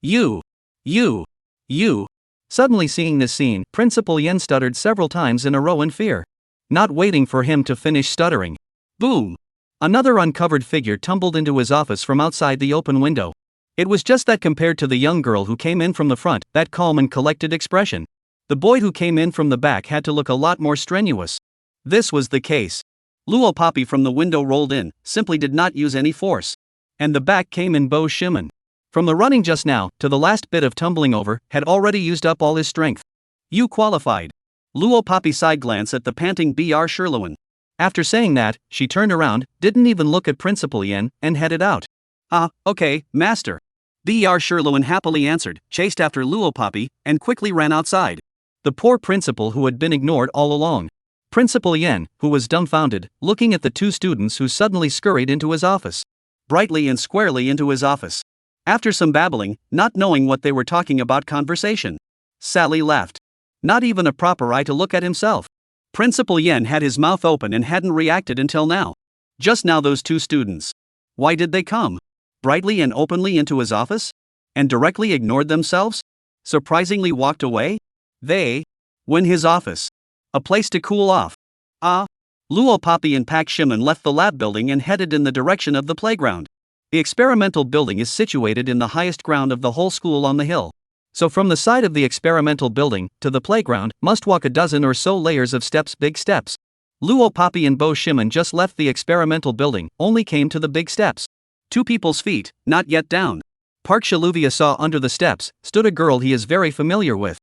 You. Suddenly seeing this scene, Principal Yen stuttered several times in a row in fear. Not waiting for him to finish stuttering. Boom! Another uncovered figure tumbled into his office from outside the open window. It was just that compared to the young girl who came in from the front, that calm and collected expression. The boy who came in from the back had to look a lot more strenuous. This was the case. Luo Papi from the window rolled in, simply did not use any force. And the back came in Bo Shimon. From the running just now, to the last bit of tumbling over, had already used up all his strength. You qualified. Luo Papi side glance at the panting Br Sherlowin. After saying that, she turned around, didn't even look at Principal Yen, and headed out. Okay, master. Br Sherlowin happily answered, chased after Luo Papi, and quickly ran outside. The poor principal who had been ignored all along. Principal Yen, who was dumbfounded, looking at the 2 students who suddenly scurried into his office. Brightly and squarely into his office. After some babbling, not knowing what they were talking about conversation. Sally laughed. Not even a proper eye to look at himself. Principal Yen had his mouth open and hadn't reacted until now. Just now those 2 students. Why did they come? Brightly and openly into his office? And directly ignored themselves? Surprisingly walked away? When his office. A place to cool off. Luo Papi and Pak Shimon left the lab building and headed in the direction of the playground. The experimental building is situated in the highest ground of the whole school on the hill. So from the side of the experimental building, to the playground, must walk a dozen or so layers of steps, big steps. Luo Papi and Bo Shimon just left the experimental building, only came to the big steps. 2 people's feet, not yet down. Park Shaluvia saw under the steps, stood a girl he is very familiar with.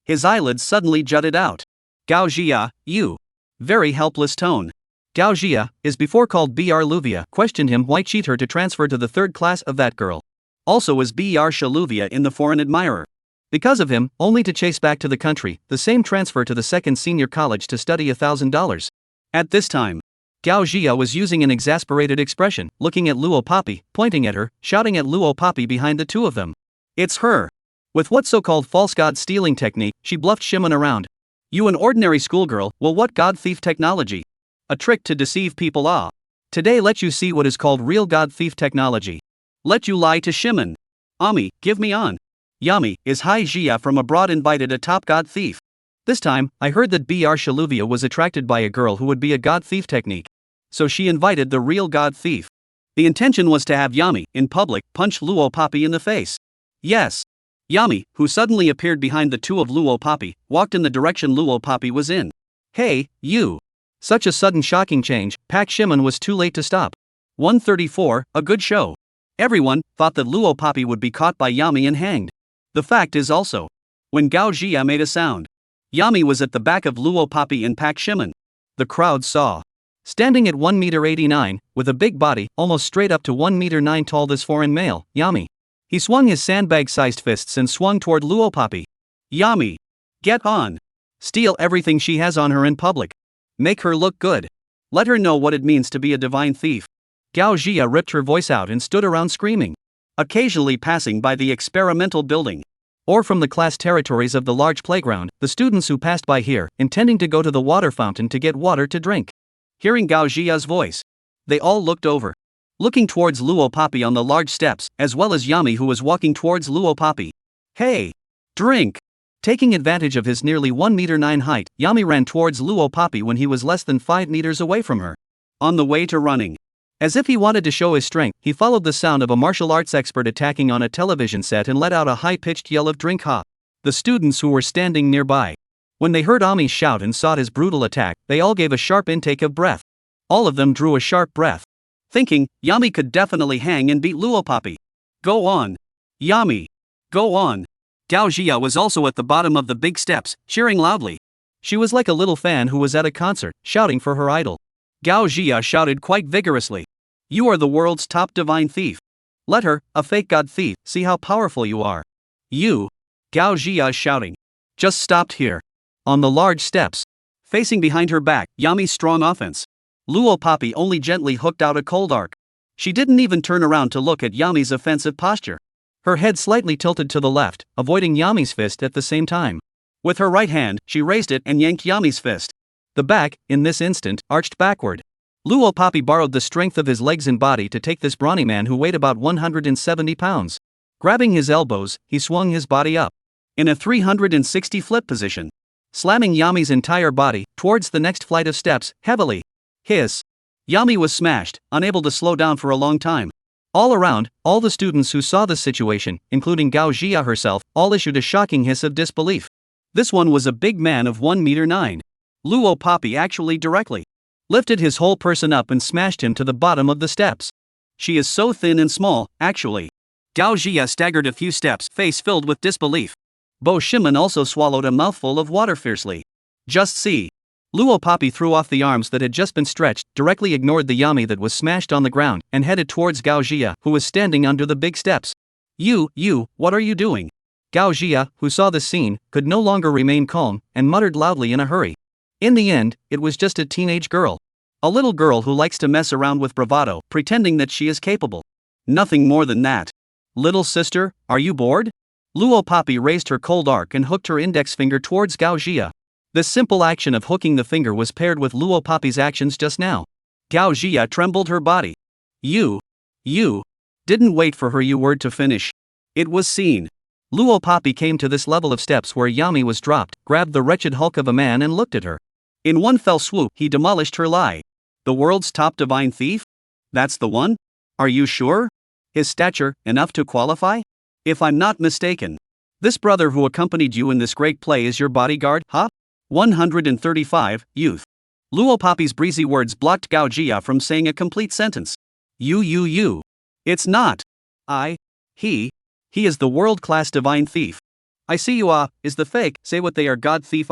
His eyelids suddenly jutted out. Gao Jia, you. Very helpless tone. Gao Jia, is before called Br Luvia, questioned him why cheat her to transfer to the 3rd class of that girl. Also is Br Shaluvia in the foreign admirer. Because of him, only to chase back to the country, the same transfer to the 2nd senior college to study $1,000. At this time, Gao Jia was using an exasperated expression, looking at Luo Papi, pointing at her, shouting at Luo Papi behind the two of them. It's her. With what so-called false god stealing technique, she bluffed Shimon around. You an ordinary schoolgirl, well what god thief technology? A trick to deceive people Today let you see what is called real god thief technology. Let you lie to Shimon. Ami, give me on. Yami, is Hai Jia from abroad invited a top god thief. This time, I heard that Br Shaluvia was attracted by a girl who would be a god thief technique. So she invited the real god thief. The intention was to have Yami, in public, punch Luo Papi in the face. Yes. Yami, who suddenly appeared behind the two of Luo Papi, walked in the direction Luo Papi was in. Hey, you. Such a sudden shocking change, Pak Shimon was too late to stop. 134, a good show. Everyone thought that Luo Papi would be caught by Yami and hanged. The fact is also, when Gao Jia made a sound, Yami was at the back of Luo Papi and Pak Shimon. The crowd saw. Standing at 1.89 m, with a big body, almost straight up to 1.9 m tall this foreign male, Yami. He swung his sandbag-sized fists and swung toward Luo Papi. Yami. Get on. Steal everything she has on her in public. Make her look good. Let her know what it means to be a divine thief. Gao Jia ripped her voice out and stood around screaming. Occasionally passing by the experimental building, or from the class territories of the large playground, the students who passed by here, intending to go to the water fountain to get water to drink. Hearing Gao Jia's voice, they all looked over, looking towards Luo Papi on the large steps, as well as Yami who was walking towards Luo Papi. Hey! Drink! Taking advantage of his nearly 1.9 m height, Yami ran towards Luo Papi when he was less than 5 meters away from her. On the way to running, as if he wanted to show his strength, he followed the sound of a martial arts expert attacking on a television set and let out a high-pitched yell of drink ha. The students who were standing nearby, when they heard Ami shout and saw his brutal attack, they all gave a sharp intake of breath. All of them drew a sharp breath, thinking, Yami could definitely hang and beat Luo Papi. Go on. Yami. Go on. Gao Jia was also at the bottom of the big steps, cheering loudly. She was like a little fan who was at a concert, shouting for her idol. Gao Jia shouted quite vigorously. You are the world's top divine thief. Let her, a fake god thief, see how powerful you are. You. Gao Jia shouting. Just stopped here. On the large steps. Facing behind her back, Yami's strong offense. Luo Papi only gently hooked out a cold arc. She didn't even turn around to look at Yami's offensive posture. Her head slightly tilted to the left, avoiding Yami's fist at the same time. With her right hand, she raised it and yanked Yami's fist. The back, in this instant, arched backward. Luo Papi borrowed the strength of his legs and body to take this brawny man who weighed about 170 pounds. Grabbing his elbows, he swung his body up in a 360 flip position, slamming Yami's entire body towards the next flight of steps, heavily. Hiss. Yami was smashed, unable to slow down for a long time. All around, all the students who saw this situation, including Gao Jia herself, all issued a shocking hiss of disbelief. This one was a big man of 1.9 m. Luo Papi actually directly lifted his whole person up and smashed him to the bottom of the steps. She is so thin and small, actually. Gao Jia staggered a few steps, face filled with disbelief. Bo Shimon also swallowed a mouthful of water fiercely. Just see. Luo Papi threw off the arms that had just been stretched, directly ignored the Yami that was smashed on the ground, and headed towards Gao Jia, who was standing under the big steps. You, what are you doing? Gao Jia, who saw this scene, could no longer remain calm, and muttered loudly in a hurry. In the end, it was just a teenage girl. A little girl who likes to mess around with bravado, pretending that she is capable. Nothing more than that. Little sister, are you bored? Luo Papi raised her cold arc and hooked her index finger towards Gao Jia. This simple action of hooking the finger was paired with Luo Papi's actions just now. Gao Jia trembled her body. You didn't wait for her word to finish. It was seen. Luo Papi came to this level of steps where Yami was dropped, grabbed the wretched hulk of a man and looked at her. In one fell swoop, he demolished her lie. The world's top divine thief? That's the one? Are you sure? His stature, enough to qualify? If I'm not mistaken. This brother who accompanied you in this great play is your bodyguard, huh? 135, youth. Luo Papi's breezy words blocked Gao Jia from saying a complete sentence. You. It's not. He is the world-class divine thief. I see you is the fake, say what they are god thief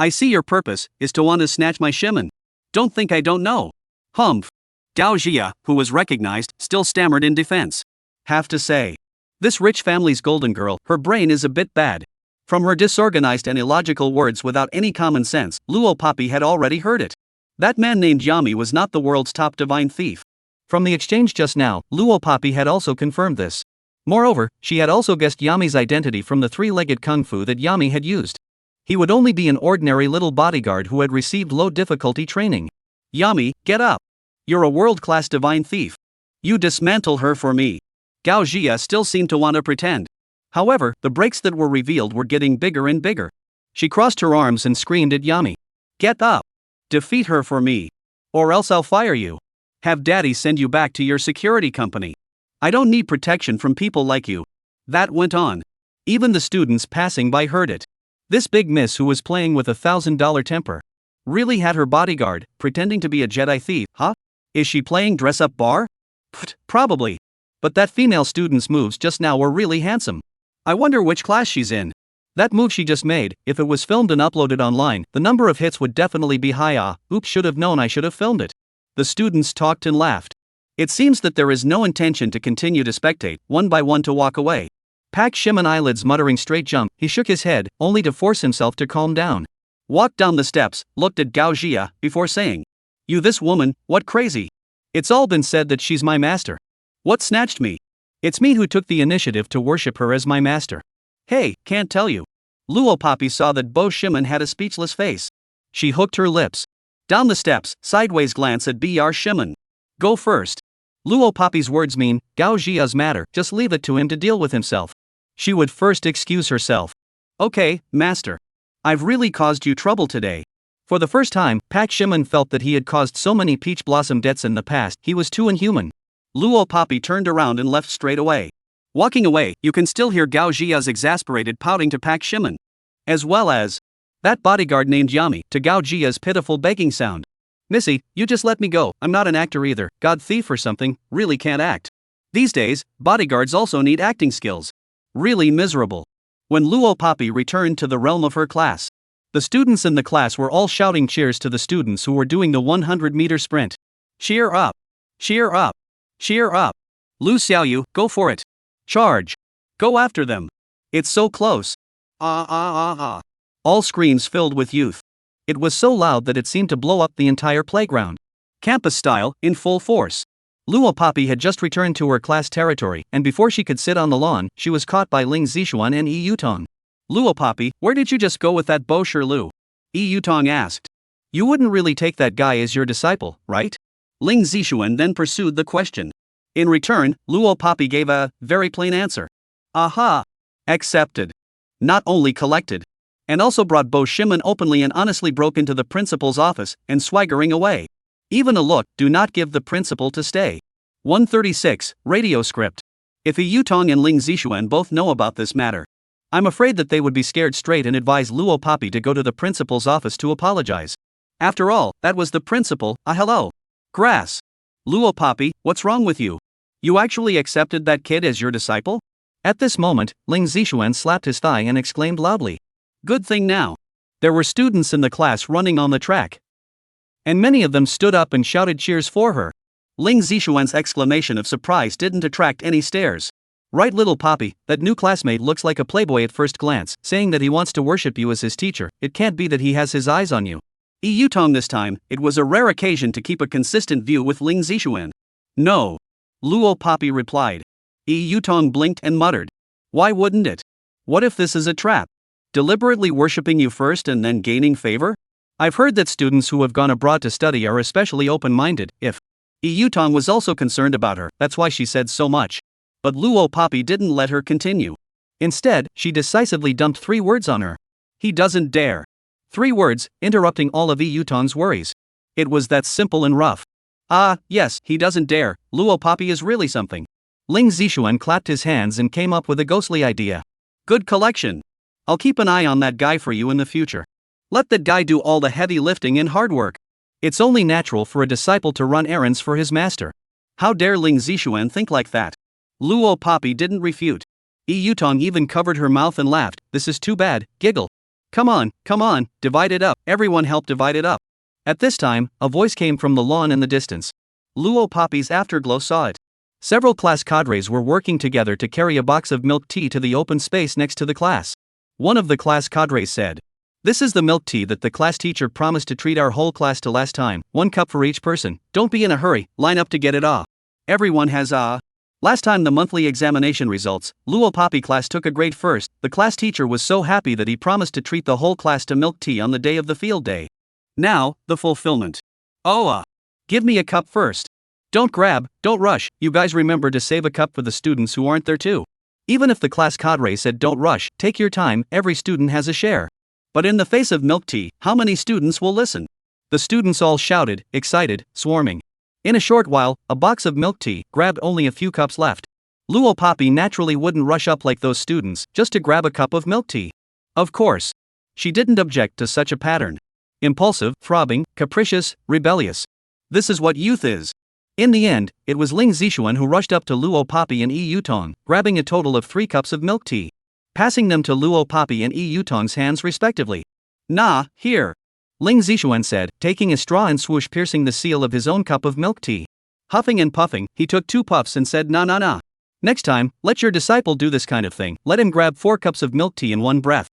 I see your purpose, is to want to snatch my Shimon. Don't think I don't know. Humph. Gao Jia, who was recognized, still stammered in defense. Have to say. This rich family's golden girl, her brain is a bit bad. From her disorganized and illogical words without any common sense, Luo Papi had already heard it. That man named Yami was not the world's top divine thief. From the exchange just now, Luo Papi had also confirmed this. Moreover, she had also guessed Yami's identity from the three-legged kung fu that Yami had used. He would only be an ordinary little bodyguard who had received low-difficulty training. Yami, get up. You're a world-class divine thief. You dismantle her for me. Gao Jia still seemed to want to pretend. However, the breaks that were revealed were getting bigger and bigger. She crossed her arms and screamed at Yami. Get up. Defeat her for me. Or else I'll fire you. Have daddy send you back to your security company. I don't need protection from people like you. That went on. Even the students passing by heard it. This big miss who was playing with $1,000 temper really had her bodyguard, pretending to be a Jedi thief, huh? Is she playing dress-up bar? Pfft, probably. But that female student's moves just now were really handsome. I wonder which class she's in. That move she just made, if it was filmed and uploaded online, the number of hits would definitely be high. Oops, should have known I should have filmed it. The students talked and laughed. It seems that there is no intention to continue to spectate, one by one to walk away. Pak Shimon eyelids muttering straight jump, he shook his head, only to force himself to calm down. Walked down the steps, looked at Gao Jia, before saying, You this woman, what crazy? It's all been said that she's my master. What snatched me? It's me who took the initiative to worship her as my master. Hey, can't tell you. Luo Papi saw that Bo Shimon had a speechless face. She hooked her lips. Down the steps, sideways glance at Br Shimon. Go first. Luo Papi's words mean, Gao Jia's matter, just leave it to him to deal with himself. She would first excuse herself. Okay, master. I've really caused you trouble today. For the first time, Pak Shimon felt that he had caused so many peach blossom deaths in the past, he was too inhuman. Luo Papi turned around and left straight away. Walking away, you can still hear Gao Jia's exasperated pouting to Pak Shimon. As well as that bodyguard named Yami, to Gao Jia's pitiful begging sound. Missy, you just let me go, I'm not an actor either, god thief or something, really can't act. These days, bodyguards also need acting skills. Really miserable. When Luo Papi returned to the realm of her class, the students in the class were all shouting cheers to the students who were doing the 100-meter sprint. Cheer up! Cheer up! Cheer up! Lu Xiaoyu, go for it! Charge! Go after them! It's so close! All screams filled with youth. It was so loud that it seemed to blow up the entire playground. Campus style, in full force. Luo Papi had just returned to her class territory, and before she could sit on the lawn, she was caught by Ling Zixuan and Yi Yutong. Luo Papi, where did you just go with that Bo Shirlu? Yi Yutong asked. You wouldn't really take that guy as your disciple, right? Ling Zixuan then pursued the question. In return, Luo Papi gave a very plain answer. Aha! Accepted. Not only collected. And also brought Bo Shimon openly and honestly broke into the principal's office, and swaggering away. Even a look, do not give the principal to stay. 136, radio script. If Yi Yutong and Ling Zixuan both know about this matter, I'm afraid that they would be scared straight and advise Luo Papi to go to the principal's office to apologize. After all, that was the principal, hello. Grass. Luo Papi, what's wrong with you? You actually accepted that kid as your disciple? At this moment, Ling Zixuan slapped his thigh and exclaimed loudly. Good thing now. There were students in the class running on the track. And many of them stood up and shouted cheers for her. Ling Zixuan's exclamation of surprise didn't attract any stares. Right, little Papi, that new classmate looks like a playboy at first glance, saying that he wants to worship you as his teacher. It can't be that he has his eyes on you. Yi Yutong this time, it was a rare occasion to keep a consistent view with Ling Zixuan. No. Luo Papi replied. Yi Yutong blinked and muttered. Why wouldn't it? What if this is a trap? Deliberately worshipping you first and then gaining favor? I've heard that students who have gone abroad to study are especially open-minded. If Yi Yutong was also concerned about her, that's why she said so much. But Luo Papi didn't let her continue. Instead, she decisively dumped 3 words on her. He doesn't dare. 3 words, interrupting all of Yi Yutong's worries. It was that simple and rough. Ah, yes, he doesn't dare. Luo Papi is really something. Ling Zixuan clapped his hands and came up with a ghostly idea. Good collection. I'll keep an eye on that guy for you in the future. Let that guy do all the heavy lifting and hard work. It's only natural for a disciple to run errands for his master. How dare Ling Zixuan think like that? Luo Papi didn't refute. Yi Yutong even covered her mouth and laughed. This is too bad, giggle. Come on, divide it up, everyone help divide it up. At this time, a voice came from the lawn in the distance. Luo Papi's afterglow saw it. Several class cadres were working together to carry a box of milk tea to the open space next to the class. One of the class cadres said, This is the milk tea that the class teacher promised to treat our whole class to last time, 1 cup for each person. Don't be in a hurry, line up to get it off. Everyone has Last time the monthly examination results, Luo Poppy class took a grade first. The class teacher was so happy that he promised to treat the whole class to milk tea on the day of the field day. Now, the fulfillment. Give me a cup first. Don't grab, don't rush, you guys remember to save a cup for the students who aren't there too. Even if the class cadre said don't rush, take your time, every student has a share. But in the face of milk tea, how many students will listen? The students all shouted, excited, swarming. In a short while, a box of milk tea grabbed only a few cups left. Luo Poppy naturally wouldn't rush up like those students just to grab a cup of milk tea. Of course. She didn't object to such a pattern. Impulsive, throbbing, capricious, rebellious. This is what youth is. In the end, it was Ling Zixuan who rushed up to Luo Poppy and Yi Yutong, grabbing a total of 3 cups of milk tea, passing them to Luo Poppy and Yi Yutong's hands respectively. Nah, here. Ling Zixuan said, taking a straw and swoosh piercing the seal of his own cup of milk tea. Huffing and puffing, he took 2 puffs and said nah. Next time, let your disciple do this kind of thing. Let him grab 4 cups of milk tea in one breath.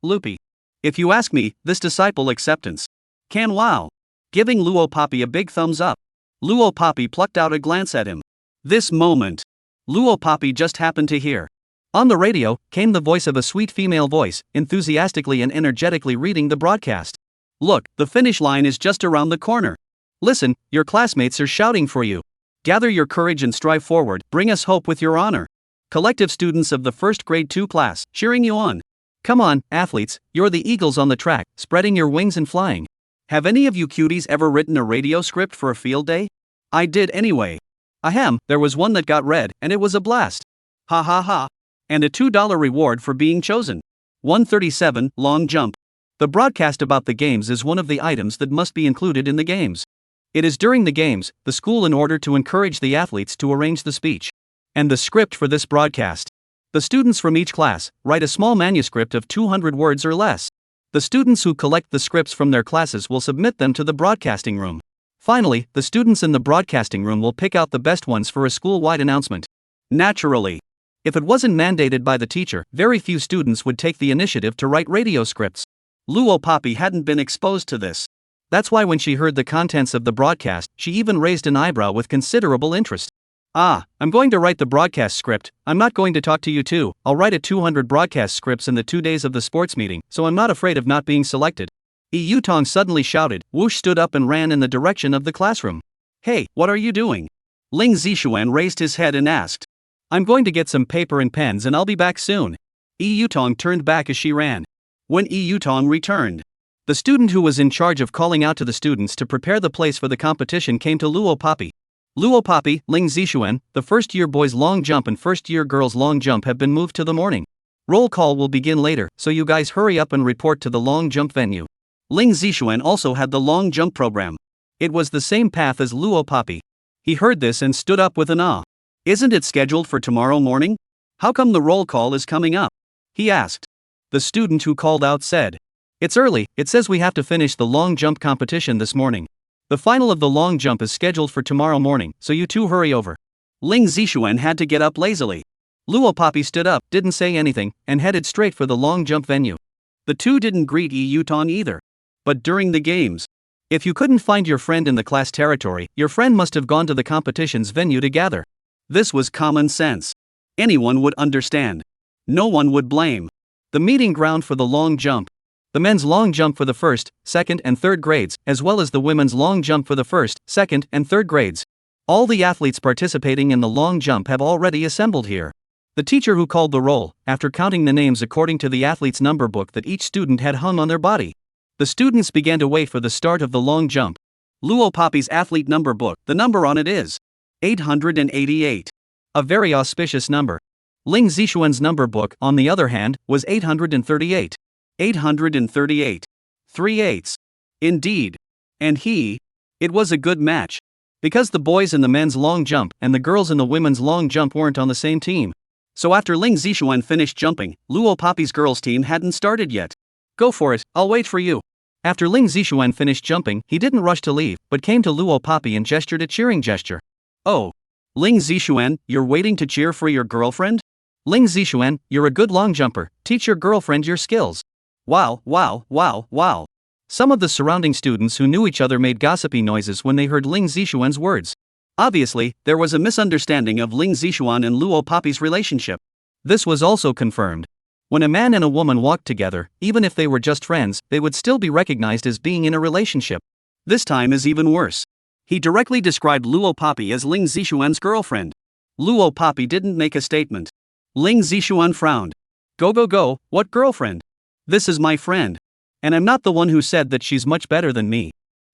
Loopy. If you ask me, this disciple acceptance. Can wow. Giving Luo Poppy a big thumbs up. Luo Poppy plucked out a glance at him. This moment, Luo Poppy just happened to hear. On the radio, came the voice of a sweet female voice, enthusiastically and energetically reading the broadcast. Look, the finish line is just around the corner. Listen, your classmates are shouting for you. Gather your courage and strive forward, bring us hope with your honor. Collective students of the first grade 2 class, cheering you on. Come on, athletes, you're the eagles on the track, spreading your wings and flying. Have any of you cuties ever written a radio script for a field day? I did anyway. Ahem, there was one that got read, and it was a blast. Ha ha ha. And a $2 reward for being chosen. 137, long jump. The broadcast about the games is one of the items that must be included in the games. It is during the games, the school in order to encourage the athletes to arrange the speech and the script for this broadcast. The students from each class write a small manuscript of 200 words or less. The students who collect the scripts from their classes will submit them to the broadcasting room. Finally, the students in the broadcasting room will pick out the best ones for a school-wide announcement. Naturally. If it wasn't mandated by the teacher, very few students would take the initiative to write radio scripts. Luo Poppy hadn't been exposed to this. That's why when she heard the contents of the broadcast, she even raised an eyebrow with considerable interest. I'm going to write the broadcast script. I'm not going to talk to you too. I'll write a 200 broadcast scripts in the 2 days of the sports meeting, so I'm not afraid of not being selected. Yi Yutong suddenly shouted. Whoosh stood up and ran in the direction of the classroom. Hey, what are you doing? Ling Zixuan raised his head and asked. I'm going to get some paper and pens and I'll be back soon. Yi Yutong turned back as she ran. When Yi Yutong returned, the student who was in charge of calling out to the students to prepare the place for the competition came to Luo Poppy. Luo Poppy, Ling Zixuan, the first-year boys' long jump and first-year girls' long jump have been moved to the morning. Roll call will begin later, so you guys hurry up and report to the long jump venue. Ling Zixuan also had the long jump program. It was the same path as Luo Poppy. He heard this and stood up with an awe. Isn't it scheduled for tomorrow morning? How come the roll call is coming up? He asked. The student who called out said. It's early, it says we have to finish the long jump competition this morning. The final of the long jump is scheduled for tomorrow morning, so you two hurry over. Ling Zixuan had to get up lazily. Luo Poppy stood up, didn't say anything, and headed straight for the long jump venue. The two didn't greet Yi Yutong either. But during the games, if you couldn't find your friend in the class territory, your friend must have gone to the competition's venue to gather. This was common sense. Anyone would understand. No one would blame. The meeting ground for the long jump. The men's long jump for the first, second, and third grades, as well as the women's long jump for the first, second, and third grades. All the athletes participating in the long jump have already assembled here. The teacher who called the roll, after counting the names according to the athlete's number book that each student had hung on their body. The students began to wait for the start of the long jump. Luo Poppy's athlete number book, the number on it is 888. A very auspicious number. Ling Zixuan's number book, on the other hand, was 838. 838. 3 eighths. Indeed. And it was a good match. Because the boys in the men's long jump and the girls in the women's long jump weren't on the same team. So after Ling Zixuan finished jumping, Luo Poppy's girls' team hadn't started yet. Go for it, I'll wait for you. After Ling Zixuan finished jumping, he didn't rush to leave, but came to Luo Poppy and gestured a cheering gesture. Oh. Ling Zixuan, you're waiting to cheer for your girlfriend? Ling Zixuan, you're a good long jumper, teach your girlfriend your skills. Wow, wow, wow, wow. Some of the surrounding students who knew each other made gossipy noises when they heard Ling Zixuan's words. Obviously, there was a misunderstanding of Ling Zixuan and Luo Poppy's relationship. This was also confirmed. When a man and a woman walked together, even if they were just friends, they would still be recognized as being in a relationship. This time is even worse. He directly described Luo Poppy as Ling Zixuan's girlfriend. Luo Poppy didn't make a statement. Ling Zixuan frowned. Go, what girlfriend? This is my friend. And I'm not the one who said that she's much better than me.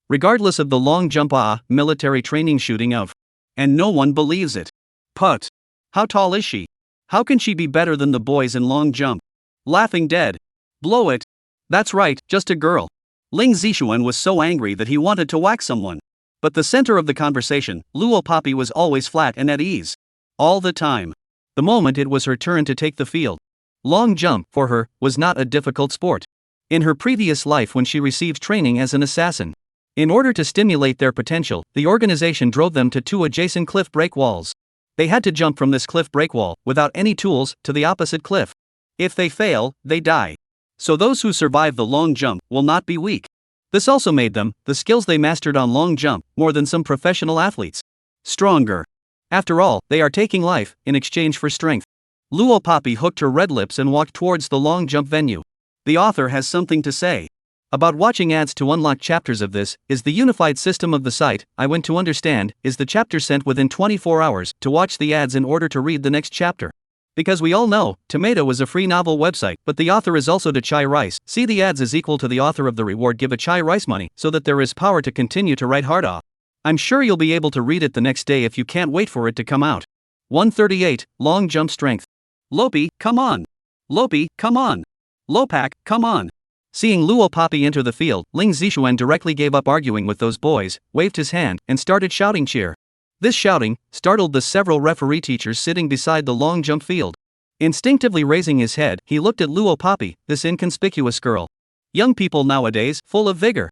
Regardless of the long jump military training shooting of. And no one believes it. Put. How tall is she? How can she be better than the boys in long jump? Laughing dead. Blow it. That's right, just a girl. Ling Zixuan was so angry that he wanted to whack someone. But the center of the conversation, Luo Poppy was always flat and at ease. All the time. The moment it was her turn to take the field. Long jump, for her, was not a difficult sport. In her previous life when she received training as an assassin. In order to stimulate their potential, the organization drove them to 2 adjacent cliff break walls. They had to jump from this cliff break wall, without any tools, to the opposite cliff. If they fail, they die. So those who survive the long jump will not be weak. This also made them, the skills they mastered on long jump, more than some professional athletes. Stronger. After all, they are taking life, in exchange for strength. Luo Poppy hooked her red lips and walked towards the long jump venue. The author has something to say. About watching ads to unlock chapters of this, is the unified system of the site, I went to understand, is the chapter sent within 24 hours, to watch the ads in order to read the next chapter. Because we all know, Tomato is a free novel website, but the author is also to Chai Rice, see the ads is equal to the author of the reward, give a Chai Rice money, so that there is power to continue to write hard off. I'm sure you'll be able to read it the next day if you can't wait for it to come out. 138, long jump strength. Lopi, come on. Lopi, come on. Lopak, come on. Seeing Luo Poppy enter the field, Ling Zixuan directly gave up arguing with those boys, waved his hand, and started shouting cheer. This shouting startled the several referee teachers sitting beside the long jump field. Instinctively raising his head, he looked at Luo Poppy, this inconspicuous girl. Young people nowadays, full of vigor.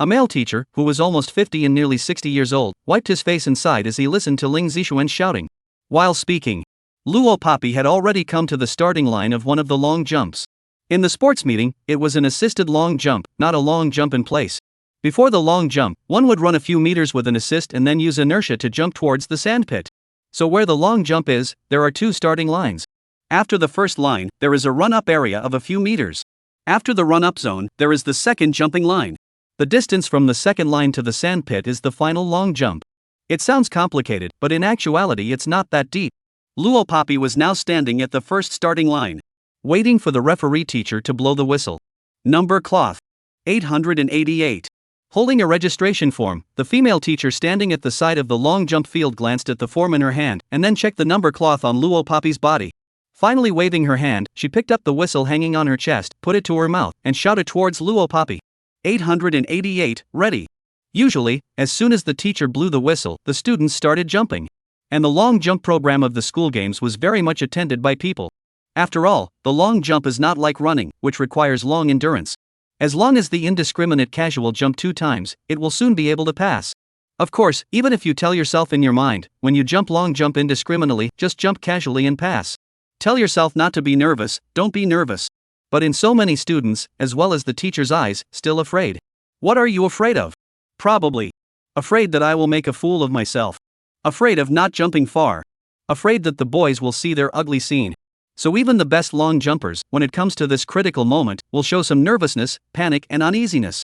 A male teacher, who was almost 50 and nearly 60 years old, wiped his face and sighed as he listened to Ling Zixuan shouting. While speaking, Luo Poppy had already come to the starting line of one of the long jumps. In the sports meeting, it was an assisted long jump, not a long jump in place. Before the long jump, one would run a few meters with an assist and then use inertia to jump towards the sandpit. So where the long jump is, there are 2 starting lines. After the first line, there is a run-up area of a few meters. After the run-up zone, there is the second jumping line. The distance from the second line to the sandpit is the final long jump. It sounds complicated, but in actuality it's not that deep. Luo Poppy was now standing at the first starting line, waiting for the referee teacher to blow the whistle. Number cloth. 888. Holding a registration form, the female teacher standing at the side of the long jump field glanced at the form in her hand, and then checked the number cloth on Luo Poppy's body. Finally waving her hand, she picked up the whistle hanging on her chest, put it to her mouth, and shouted towards Luo Poppy. 888, ready. Usually, as soon as the teacher blew the whistle, the students started jumping. And the long jump program of the school games was very much attended by people. After all, the long jump is not like running, which requires long endurance. As long as the indiscriminate casual jump 2 times, it will soon be able to pass. Of course, even if you tell yourself in your mind, when you jump long jump indiscriminately, just jump casually and pass. Tell yourself not to be nervous, don't be nervous. But in so many students, as well as the teacher's eyes, still afraid. What are you afraid of? Probably. Afraid that I will make a fool of myself. Afraid of not jumping far. Afraid that the boys will see their ugly scene. So even the best long jumpers, when it comes to this critical moment, will show some nervousness, panic and uneasiness.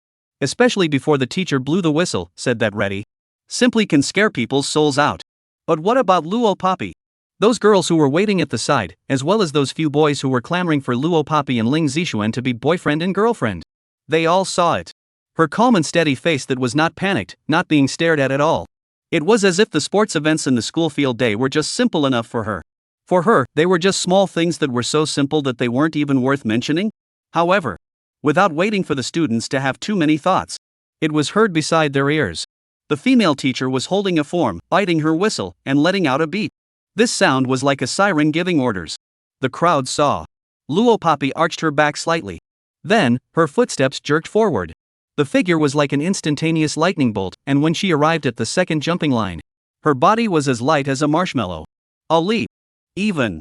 Especially before the teacher blew the whistle, said that ready. Simply can scare people's souls out. But what about Luo Poppy? Those girls who were waiting at the side, as well as those few boys who were clamoring for Luo Poppy and Ling Zixuan to be boyfriend and girlfriend. They all saw it. Her calm and steady face that was not panicked, not being stared at all. It was as if the sports events in the school field day were just simple enough for her. For her, they were just small things that were so simple that they weren't even worth mentioning. However, without waiting for the students to have too many thoughts, it was heard beside their ears. The female teacher was holding a form, biting her whistle, and letting out a beat. This sound was like a siren giving orders. The crowd saw. Luo Poppy arched her back slightly. Then, her footsteps jerked forward. The figure was like an instantaneous lightning bolt, and when she arrived at the second jumping line, her body was as light as a marshmallow. A leap. Even.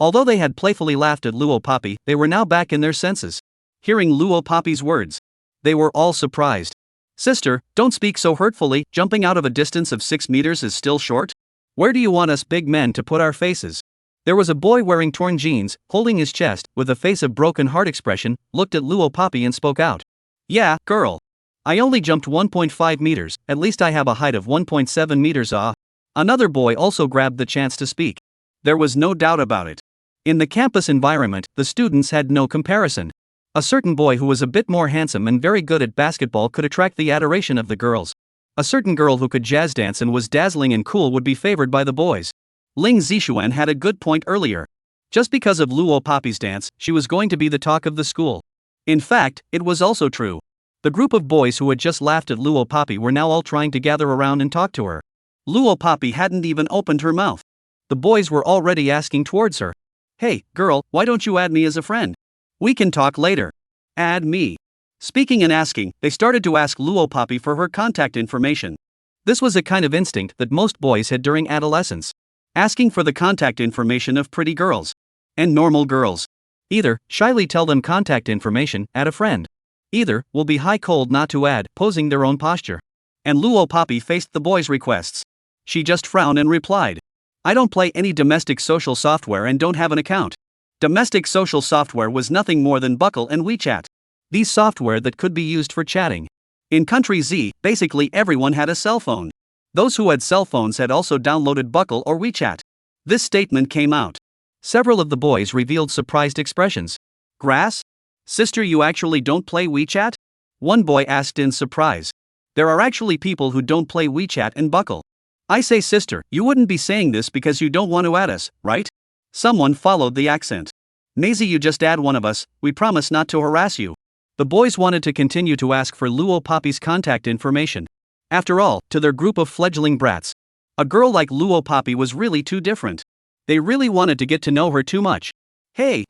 Although they had playfully laughed at Luo Papi, they were now back in their senses. Hearing Luo Papi's words, they were all surprised. Sister, don't speak so hurtfully, jumping out of a distance of 6 meters is still short? Where do you want us big men to put our faces? There was a boy wearing torn jeans, holding his chest, with a face of broken heart expression, looked at Luo Papi and spoke out. Yeah, girl. I only jumped 1.5 meters, at least I have a height of 1.7 meters. Another boy also grabbed the chance to speak. There was no doubt about it. In the campus environment, the students had no comparison. A certain boy who was a bit more handsome and very good at basketball could attract the adoration of the girls. A certain girl who could jazz dance and was dazzling and cool would be favored by the boys. Ling Zixuan had a good point earlier. Just because of Luo Papi's dance, she was going to be the talk of the school. In fact, it was also true. The group of boys who had just laughed at Luo Papi were now all trying to gather around and talk to her. Luo Papi hadn't even opened her mouth. The boys were already asking towards her. Hey, girl, why don't you add me as a friend? We can talk later. Add me. Speaking and asking, they started to ask Luo Papi for her contact information. This was a kind of instinct that most boys had during adolescence. Asking for the contact information of pretty girls. And normal girls. Either, shyly tell them contact information, add a friend. Either, will be high cold not to add, posing their own posture. And Luo Papi faced the boys' requests. She just frowned and replied. I don't play any domestic social software and don't have an account. Domestic social software was nothing more than Buckle and WeChat. These software that could be used for chatting. In Country Z, basically everyone had a cell phone. Those who had cell phones had also downloaded Buckle or WeChat. This statement came out. Several of the boys revealed surprised expressions. Grass? Sister, you actually don't play WeChat? One boy asked in surprise. There are actually people who don't play WeChat and Buckle. I say sister, you wouldn't be saying this because you don't want to add us, right? Someone followed the accent. Maisie, you just add one of us, we promise not to harass you. The boys wanted to continue to ask for Luo Papi's contact information. After all, to their group of fledgling brats, a girl like Luo Papi was really too different. They really wanted to get to know her too much. Hey.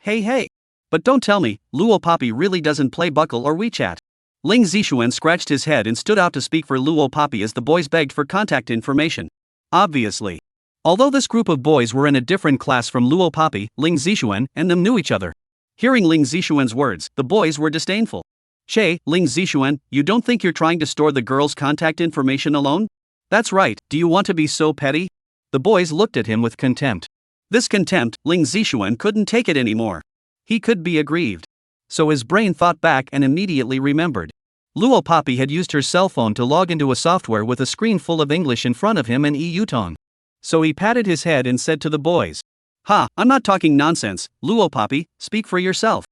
But don't tell me, Luo Papi really doesn't play Buckle or WeChat. Ling Zixuan scratched his head and stood out to speak for Luo Papi as the boys begged for contact information. Obviously. Although this group of boys were in a different class from Luo Papi, Ling Zixuan and them knew each other. Hearing Ling Zixuan's words, the boys were disdainful. Che, Ling Zixuan, you don't think you're trying to store the girls' contact information alone? That's right, do you want to be so petty? The boys looked at him with contempt. This contempt, Ling Zixuan couldn't take it anymore. He could be aggrieved. So his brain thought back and immediately remembered. Luo Papi had used her cell phone to log into a software with a screen full of English in front of him and Yutong. So he patted his head and said to the boys. Ha, I'm not talking nonsense, Luo Papi, speak for yourself.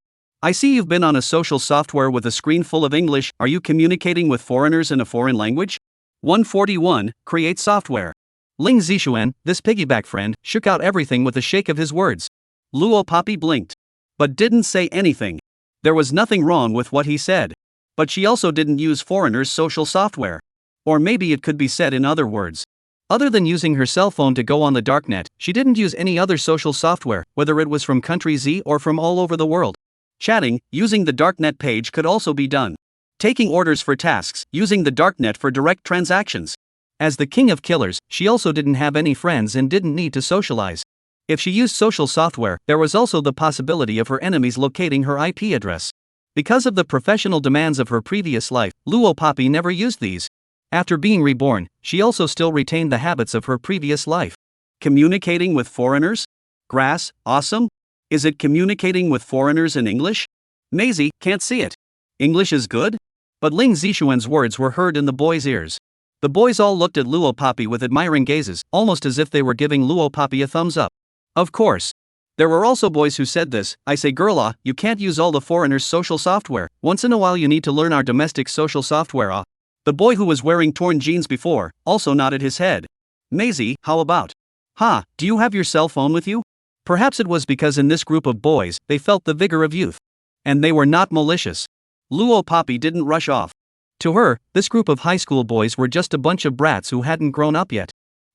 I see you've been on a social software with a screen full of English, are you communicating with foreigners in a foreign language? 141, create software. Ling Zixuan, this piggyback friend, shook out everything with a shake of his words. Luo Papi blinked. But didn't say anything. There was nothing wrong with what he said. But she also didn't use foreigners' social software. Or maybe it could be said in other words. Other than using her cell phone to go on the darknet, she didn't use any other social software, whether it was from Country Z or from all over the world. Chatting, using the darknet page could also be done. Taking orders for tasks, using the darknet for direct transactions. As the king of killers, she also didn't have any friends and didn't need to socialize. If she used social software, there was also the possibility of her enemies locating her IP address. Because of the professional demands of her previous life, Luo Papi never used these. After being reborn, she also still retained the habits of her previous life. Communicating with foreigners? Grass, awesome? Is it communicating with foreigners in English? Maisie, can't see it. English is good? But Ling Zixuan's words were heard in the boys' ears. The boys all looked at Luo Papi with admiring gazes, almost as if they were giving Luo Papi a thumbs up. Of course. There were also boys who said this, I say girl, you can't use all the foreigners' social software, once in a while you need to learn our domestic social software. The boy who was wearing torn jeans before, also nodded his head. Maisie, how about? Ha, do you have your cell phone with you? Perhaps it was because in this group of boys, they felt the vigor of youth. And they were not malicious. Luo Papi didn't rush off. To her, this group of high school boys were just a bunch of brats who hadn't grown up yet.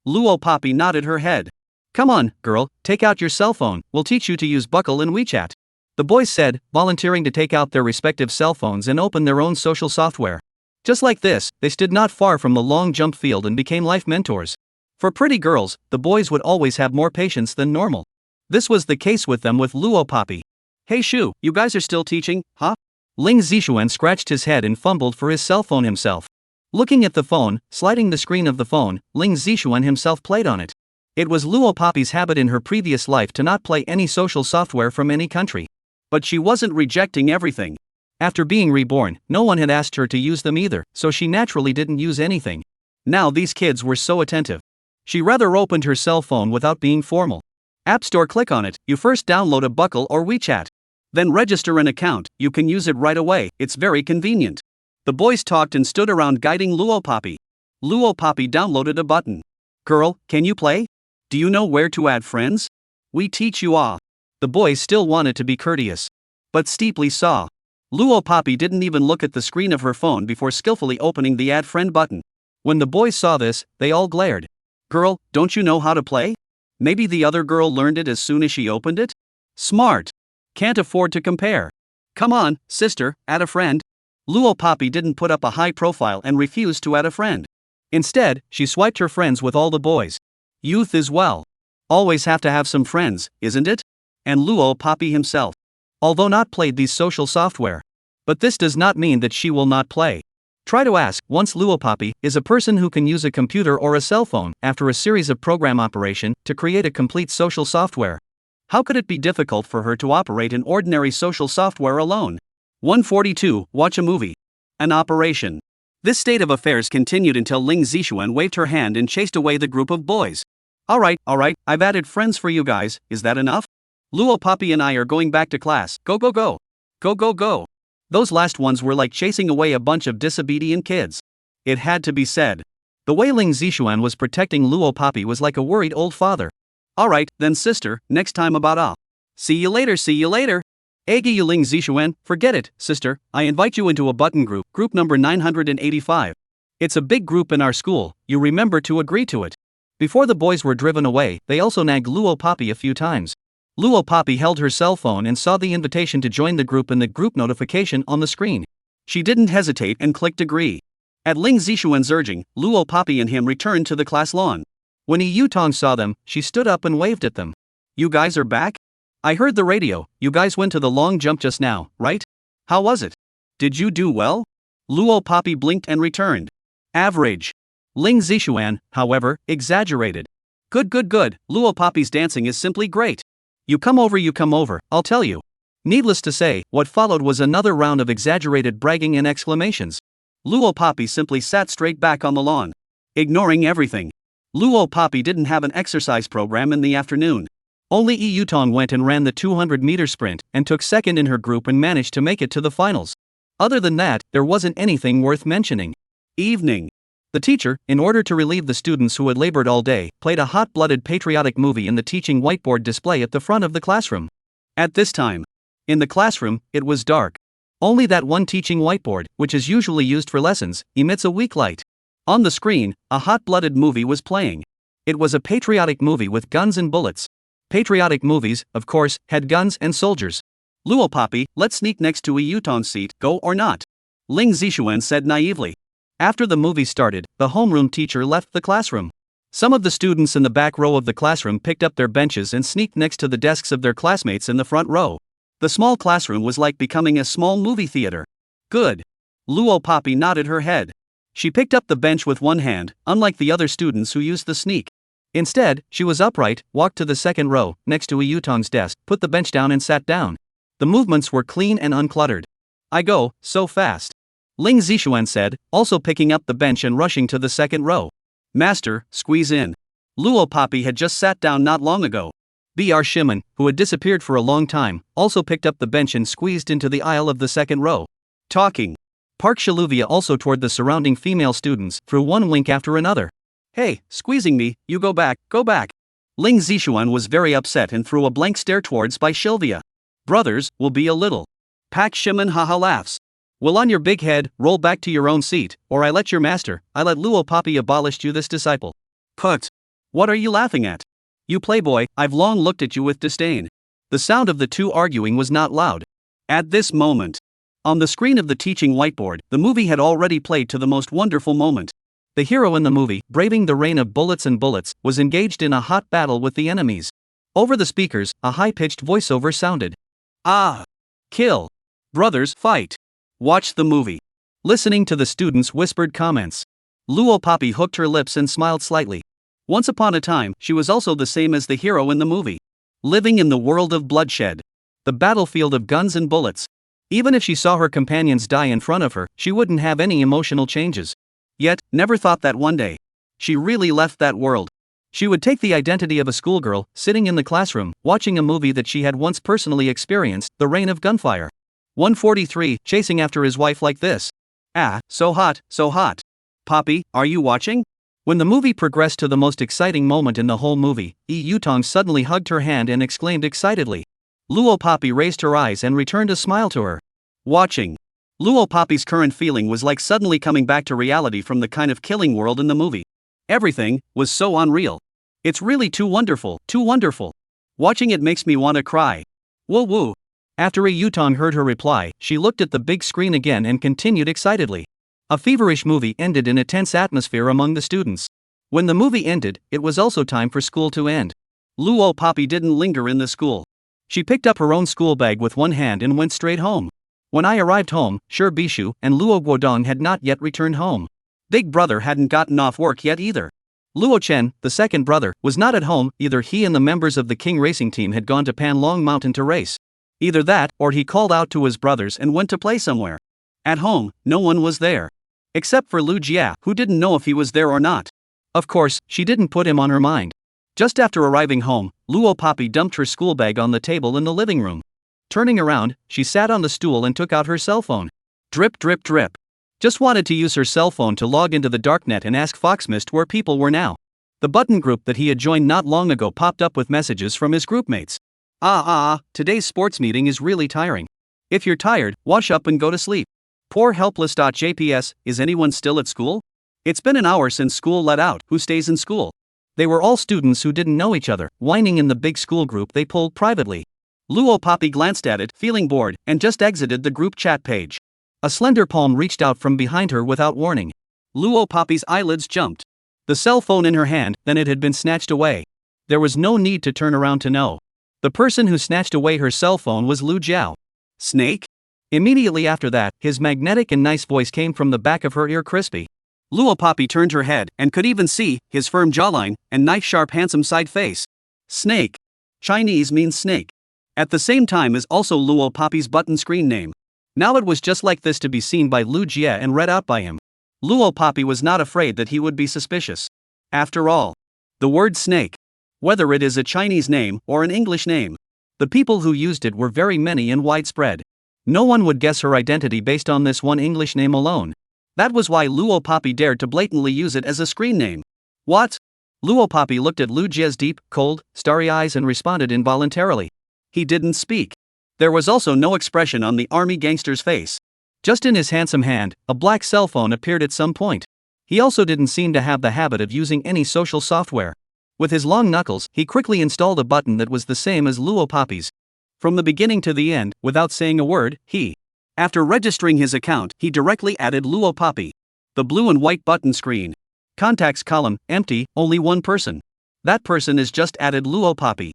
Luo Papi nodded her head. Come on, girl, take out your cell phone, we'll teach you to use Buckle and WeChat. The boys said, volunteering to take out their respective cell phones and open their own social software. Just like this, they stood not far from the long jump field and became life mentors. For pretty girls, the boys would always have more patience than normal. This was the case with them with Luo Poppy. Hey Shu, you guys are still teaching, huh? Ling Zixuan scratched his head and fumbled for his cell phone himself. Looking at the phone, sliding the screen of the phone, Ling Zixuan himself played on it. It was Luo Poppy's habit in her previous life to not play any social software from any country. But she wasn't rejecting everything. After being reborn, no one had asked her to use them either, so she naturally didn't use anything. Now these kids were so attentive. She rather opened her cell phone without being formal. App Store, click on it, you first download a Buckle or WeChat. Then register an account, you can use it right away, it's very convenient. The boys talked and stood around guiding Luo Poppy. Luo Poppy downloaded a button. Girl, can you play? Do you know where to add friends? We teach you all. The boys still wanted to be courteous. But steeply saw. Luo Poppy didn't even look at the screen of her phone before skillfully opening the Add Friend button. When the boys saw this, they all glared. Girl, don't you know how to play? Maybe the other girl learned it as soon as she opened it? Smart. Can't afford to compare. Come on, sister, add a friend. Luo Poppy didn't put up a high profile and refused to add a friend. Instead, she swiped her friends with all the boys. Youth is well. Always have to have some friends, isn't it? And Luo Poppy himself. Although not played these social software. But this does not mean that she will not play. Try to ask, once Luo Poppy is a person who can use a computer or a cell phone, after a series of program operation, to create a complete social software. How could it be difficult for her to operate an ordinary social software alone? 142, watch a movie. An operation. This state of affairs continued until Ling Zixuan waved her hand and chased away the group of boys. Alright, I've added friends for you guys, is that enough? Luo Poppy and I are going back to class, go go go. Go go go. Those last ones were like chasing away a bunch of disobedient kids. It had to be said. The way Ling Zixuan was protecting Luo Poppy was like a worried old father. Alright, then sister, next time about off. See you later. Eggy you Ling Zixuan, forget it, sister, I invite you into a button group number 985. It's a big group in our school, you remember to agree to it. Before the boys were driven away, they also nagged Luo Poppy a few times. Luo Poppy held her cell phone and saw the invitation to join the group in the group notification on the screen. She didn't hesitate and clicked agree. At Ling Zixuan's urging, Luo Poppy and him returned to the class lawn. When Yi Yutong saw them, she stood up and waved at them. You guys are back? I heard the radio, you guys went to the long jump just now, right? How was it? Did you do well? Luo Poppy blinked and returned. Average. Ling Zixuan, however, exaggerated. Good. Luo Poppy's dancing is simply great. You come over, I'll tell you. Needless to say, what followed was another round of exaggerated bragging and exclamations. Luo Poppy simply sat straight back on the lawn, ignoring everything. Luo Poppy didn't have an exercise program in the afternoon. Only Yi Yutong went and ran the 200-meter sprint, and took second in her group and managed to make it to the finals. Other than that, there wasn't anything worth mentioning. Evening. The teacher, in order to relieve the students who had labored all day, played a hot-blooded patriotic movie in the teaching whiteboard display at the front of the classroom. At this time, in the classroom, it was dark. Only that one teaching whiteboard, which is usually used for lessons, emits a weak light. On the screen, a hot-blooded movie was playing. It was a patriotic movie with guns and bullets. Patriotic movies, of course, had guns and soldiers. Luo Poppy, let's sneak next to Yi Yutong's seat, go or not? Ling Zixuan said naively. After the movie started, the homeroom teacher left the classroom. Some of the students in the back row of the classroom picked up their benches and sneaked next to the desks of their classmates in the front row. The small classroom was like becoming a small movie theater. Good. Luo Poppy nodded her head. She picked up the bench with one hand, unlike the other students who used the sneak. Instead, she was upright, walked to the second row, next to Yi Yutong's desk, put the bench down and sat down. The movements were clean and uncluttered. I go, so fast. Ling Zixuan said, also picking up the bench and rushing to the second row. Master, squeeze in. Luo Poppy had just sat down not long ago. Br Shimen, who had disappeared for a long time, also picked up the bench and squeezed into the aisle of the second row. Talking. Park Shaluvia also toward the surrounding female students, threw one wink after another. Hey, squeezing me, you go back. Ling Zixuan was very upset and threw a blank stare towards Bai Shilvia. Brothers, will be a little. Pak Shimen haha laughs. Well, on your big head, roll back to your own seat, or I let Luo Poppy abolish you this disciple. Put. What are you laughing at? You playboy, I've long looked at you with disdain. The sound of the two arguing was not loud. At this moment, on the screen of the teaching whiteboard, the movie had already played to the most wonderful moment. The hero in the movie, braving the rain of bullets, was engaged in a hot battle with the enemies. Over the speakers, a high-pitched voiceover sounded. Ah! Kill! Brothers, fight! Watch the movie. Listening to the students' whispered comments, Luo Poppy hooked her lips and smiled slightly. Once upon a time, she was also the same as the hero in the movie. Living in the world of bloodshed. The battlefield of guns and bullets. Even if she saw her companions die in front of her, she wouldn't have any emotional changes. Yet, never thought that one day she really left that world. She would take the identity of a schoolgirl, sitting in the classroom, watching a movie that she had once personally experienced, the rain of gunfire. 143, chasing after his wife like this. Ah, so hot, so hot. Poppy, are you watching? When the movie progressed to the most exciting moment in the whole movie, Yutong suddenly hugged her hand and exclaimed excitedly. Luo Poppy raised her eyes and returned a smile to her. Watching. Luo Poppy's current feeling was like suddenly coming back to reality from the kind of killing world in the movie. Everything was so unreal. It's really too wonderful, too wonderful. Watching it makes me want to cry. Woo woo. After Yutong heard her reply, she looked at the big screen again and continued excitedly. A feverish movie ended in a tense atmosphere among the students. When the movie ended, it was also time for school to end. Luo Poppy didn't linger in the school. She picked up her own school bag with one hand and went straight home. When I arrived home, Shi Bishu and Luo Guodong had not yet returned home. Big brother hadn't gotten off work yet either. Luo Chen, the second brother, was not at home. Either he and the members of the King racing team had gone to Panlong Mountain to race. Either that, or he called out to his brothers and went to play somewhere. At home, no one was there. Except for Lu Jia, who didn't know if he was there or not. Of course, she didn't put him on her mind. Just after arriving home, Luo Poppy dumped her school bag on the table in the living room. Turning around, she sat on the stool and took out her cell phone. Drip drip drip. Just wanted to use her cell phone to log into the darknet and ask Foxmist where people were now. The button group that he had joined not long ago popped up with messages from his groupmates. Today's sports meeting is really tiring. If you're tired, wash up and go to sleep. Poor helpless.jps, is anyone still at school? It's been an hour since school let out. Who stays in school? They were all students who didn't know each other, whining in the big school group they pulled privately. Luo Poppy glanced at it, feeling bored, and just exited the group chat page. A slender palm reached out from behind her without warning. Luo Poppy's eyelids jumped. The cell phone in her hand, then it had been snatched away. There was no need to turn around to know. The person who snatched away her cell phone was Lu Jiao. Snake? Immediately after that, his magnetic and nice voice came from the back of her ear crispy. Luo Poppy turned her head and could even see his firm jawline and knife-sharp handsome side face. Snake. Chinese means snake. At the same time is also Luo Poppy's button screen name. Now it was just like this to be seen by Lu Jia and read out by him. Luo Poppy was not afraid that he would be suspicious. After all, the word snake, whether it is a Chinese name or an English name, the people who used it were very many and widespread. No one would guess her identity based on this one English name alone. That was why Luo Poppy dared to blatantly use it as a screen name. What? Luo Poppy looked at Lu Jia's deep, cold, starry eyes and responded involuntarily. He didn't speak. There was also no expression on the army gangster's face. Just in his handsome hand, a black cell phone appeared at some point. He also didn't seem to have the habit of using any social software. With his long knuckles, he quickly installed a button that was the same as Luo Poppy's. From the beginning to the end, without saying a word, after registering his account, he directly added Luo Poppy. The blue and white button screen. Contacts column, empty, only one person. That person is just added Luo Poppy.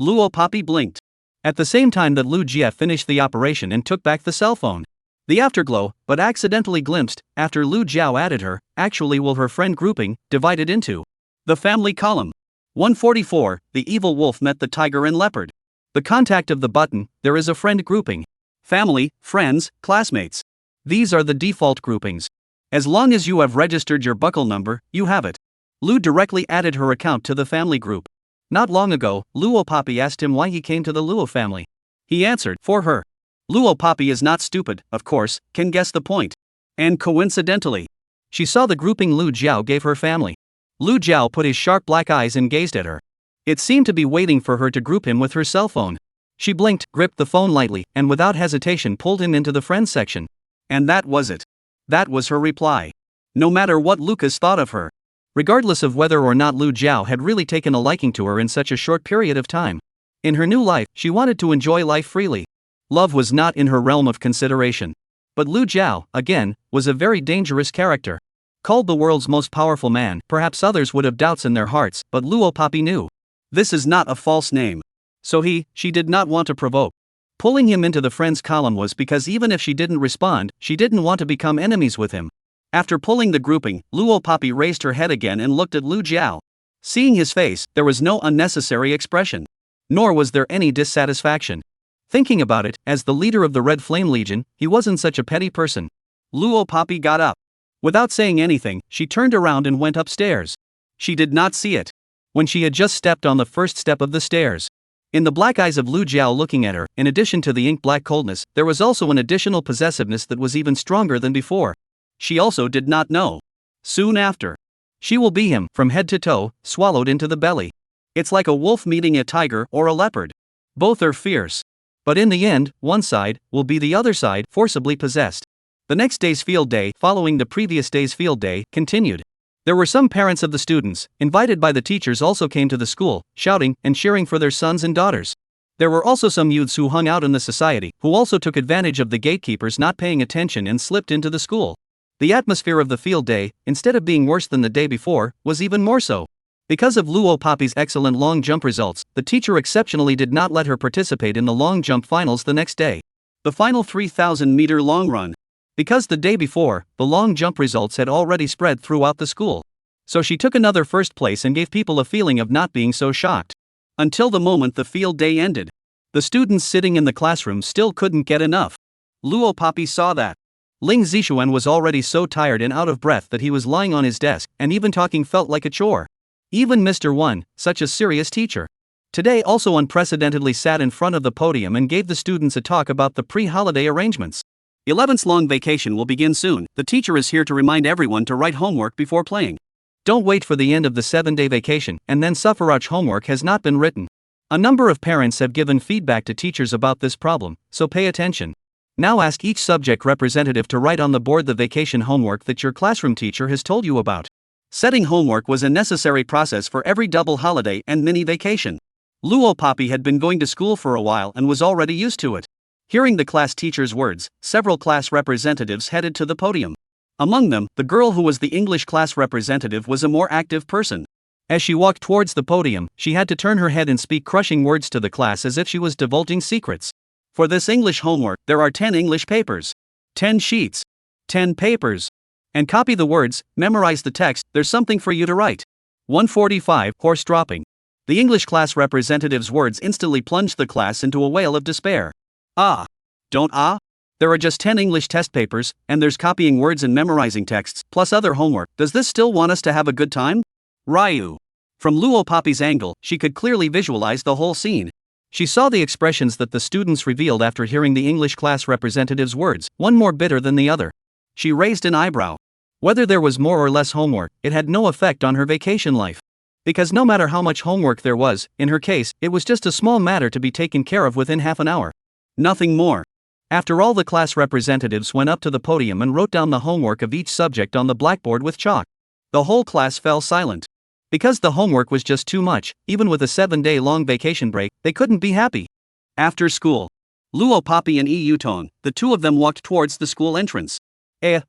Luo Poppy blinked. At the same time that Lu Jia finished the operation and took back the cell phone. The afterglow, but accidentally glimpsed, after Lu Jiao added her, actually will her friend grouping, divided into the family column. 144, the evil wolf met the tiger and leopard. The contact of the button, there is a friend grouping. Family, friends, classmates. These are the default groupings. As long as you have registered your buckle number, you have it. Lu directly added her account to the family group. Not long ago, Luo Poppy asked him why he came to the Luo family. He answered, for her. Luo Poppy is not stupid, of course, can guess the point. And coincidentally, she saw the grouping Lu Jiao gave her family. Lu Jiao put his sharp black eyes and gazed at her. It seemed to be waiting for her to group him with her cell phone. She blinked, gripped the phone lightly, and without hesitation pulled him into the friends section. And that was it. That was her reply. No matter what Lucas thought of her. Regardless of whether or not Lu Jiao had really taken a liking to her in such a short period of time. In her new life, she wanted to enjoy life freely. Love was not in her realm of consideration. But Lu Jiao, again, was a very dangerous character. Called the world's most powerful man, perhaps others would have doubts in their hearts, but Luo Poppy knew. This is not a false name. So she did not want to provoke. Pulling him into the friends column was because even if she didn't respond, she didn't want to become enemies with him. After pulling the grouping, Luo Poppy raised her head again and looked at Lu Jiao. Seeing his face, there was no unnecessary expression. Nor was there any dissatisfaction. Thinking about it, as the leader of the Red Flame Legion, he wasn't such a petty person. Luo Poppy got up. Without saying anything, she turned around and went upstairs. She did not see it. When she had just stepped on the first step of the stairs. In the black eyes of Lu Jiao looking at her, in addition to the ink-black coldness, there was also an additional possessiveness that was even stronger than before. She also did not know. Soon after. She will be him, from head to toe, swallowed into the belly. It's like a wolf meeting a tiger or a leopard. Both are fierce. But in the end, one side will be the other side forcibly possessed. The next day's field day, following the previous day's field day, continued. There were some parents of the students, invited by the teachers, also came to the school, shouting and cheering for their sons and daughters. There were also some youths who hung out in the society, who also took advantage of the gatekeepers not paying attention and slipped into the school. The atmosphere of the field day, instead of being worse than the day before, was even more so. Because of Luo Poppy's excellent long jump results, the teacher exceptionally did not let her participate in the long jump finals the next day. The final 3,000-meter long run. Because the day before, the long jump results had already spread throughout the school. So she took another first place and gave people a feeling of not being so shocked. Until the moment the field day ended. The students sitting in the classroom still couldn't get enough. Luo Poppy saw that. Ling Zixuan was already so tired and out of breath that he was lying on his desk, and even talking felt like a chore. Even Mr. Wen, such a serious teacher, today also unprecedentedly sat in front of the podium and gave the students a talk about the pre-holiday arrangements. 11th's long vacation will begin soon. The teacher is here to remind everyone to write homework before playing. Don't wait for the end of the 7-day vacation and then sufferage homework has not been written. A number of parents have given feedback to teachers about this problem, so pay attention. Now ask each subject representative to write on the board the vacation homework that your classroom teacher has told you about. Setting homework was a necessary process for every double holiday and mini vacation. Luo Poppy had been going to school for a while and was already used to it. Hearing the class teacher's words, several class representatives headed to the podium. Among them, the girl who was the English class representative was a more active person. As she walked towards the podium, she had to turn her head and speak crushing words to the class as if she was divulging secrets. For this English homework, there are 10 English papers. 10 sheets. 10 papers. And copy the words, memorize the text, there's something for you to write. 145, horse dropping. The English class representative's words instantly plunged the class into a wail of despair. Ah. Don't ah? There are just 10 English test papers, and there's copying words and memorizing texts, plus other homework. Does this still want us to have a good time? Ryu. From Luo Poppy's angle, she could clearly visualize the whole scene. She saw the expressions that the students revealed after hearing the English class representative's words, one more bitter than the other. She raised an eyebrow. Whether there was more or less homework, it had no effect on her vacation life. Because no matter how much homework there was, in her case, it was just a small matter to be taken care of within half an hour. Nothing more. After all, the class representatives went up to the podium and wrote down the homework of each subject on the blackboard with chalk. The whole class fell silent. Because the homework was just too much, even with a 7-day long vacation break, they couldn't be happy. After school, Luo Poppy and Yi Yutong, the two of them walked towards the school entrance.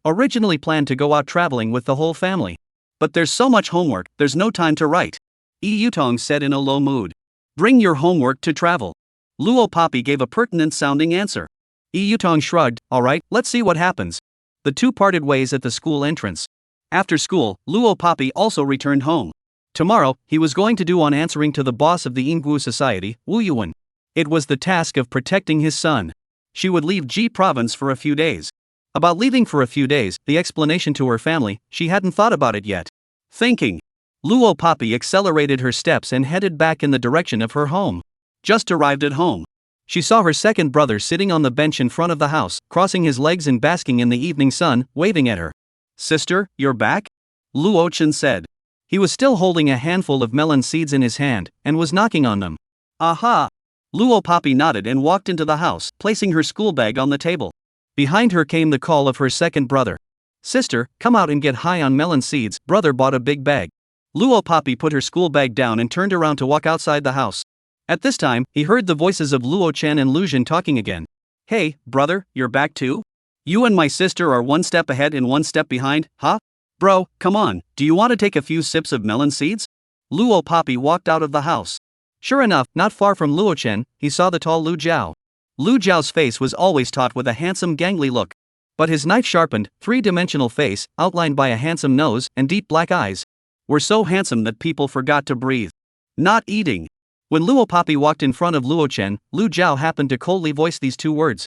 Originally planned to go out traveling with the whole family. But there's so much homework, there's no time to write. Yi Yutong said in a low mood. Bring your homework to travel. Luo Poppy gave a pertinent sounding answer. Yi Yutong shrugged, alright, let's see what happens. The two parted ways at the school entrance. After school, Luo Poppy also returned home. Tomorrow, he was going to do on answering to the boss of the Yingguo Society, Wu Yuan. It was the task of protecting his son. She would leave Ji province for a few days. About leaving for a few days, the explanation to her family, she hadn't thought about it yet. Thinking. Luo Poppy accelerated her steps and headed back in the direction of her home. Just arrived at home. She saw her second brother sitting on the bench in front of the house, crossing his legs and basking in the evening sun, waving at her. Sister, you're back? Luo Chen said. He was still holding a handful of melon seeds in his hand, and was knocking on them. Aha! Luo Poppy nodded and walked into the house, placing her school bag on the table. Behind her came the call of her second brother. Sister, come out and get high on melon seeds. Brother bought a big bag. Luo Poppy put her school bag down and turned around to walk outside the house. At this time, he heard the voices of Luo Chen and Lu Jin talking again. Hey, brother, you're back too? You and my sister are one step ahead and one step behind, huh? Bro, come on, do you want to take a few sips of melon seeds? Luo Poppy walked out of the house. Sure enough, not far from Luo Chen, he saw the tall Lu Jiao. Lu Jiao's face was always taut with a handsome gangly look. But his knife-sharpened, three-dimensional face, outlined by a handsome nose and deep black eyes, were so handsome that people forgot to breathe. Not eating. When Luo Papi walked in front of Luo Chen, Lu Jiao happened to coldly voice these two words.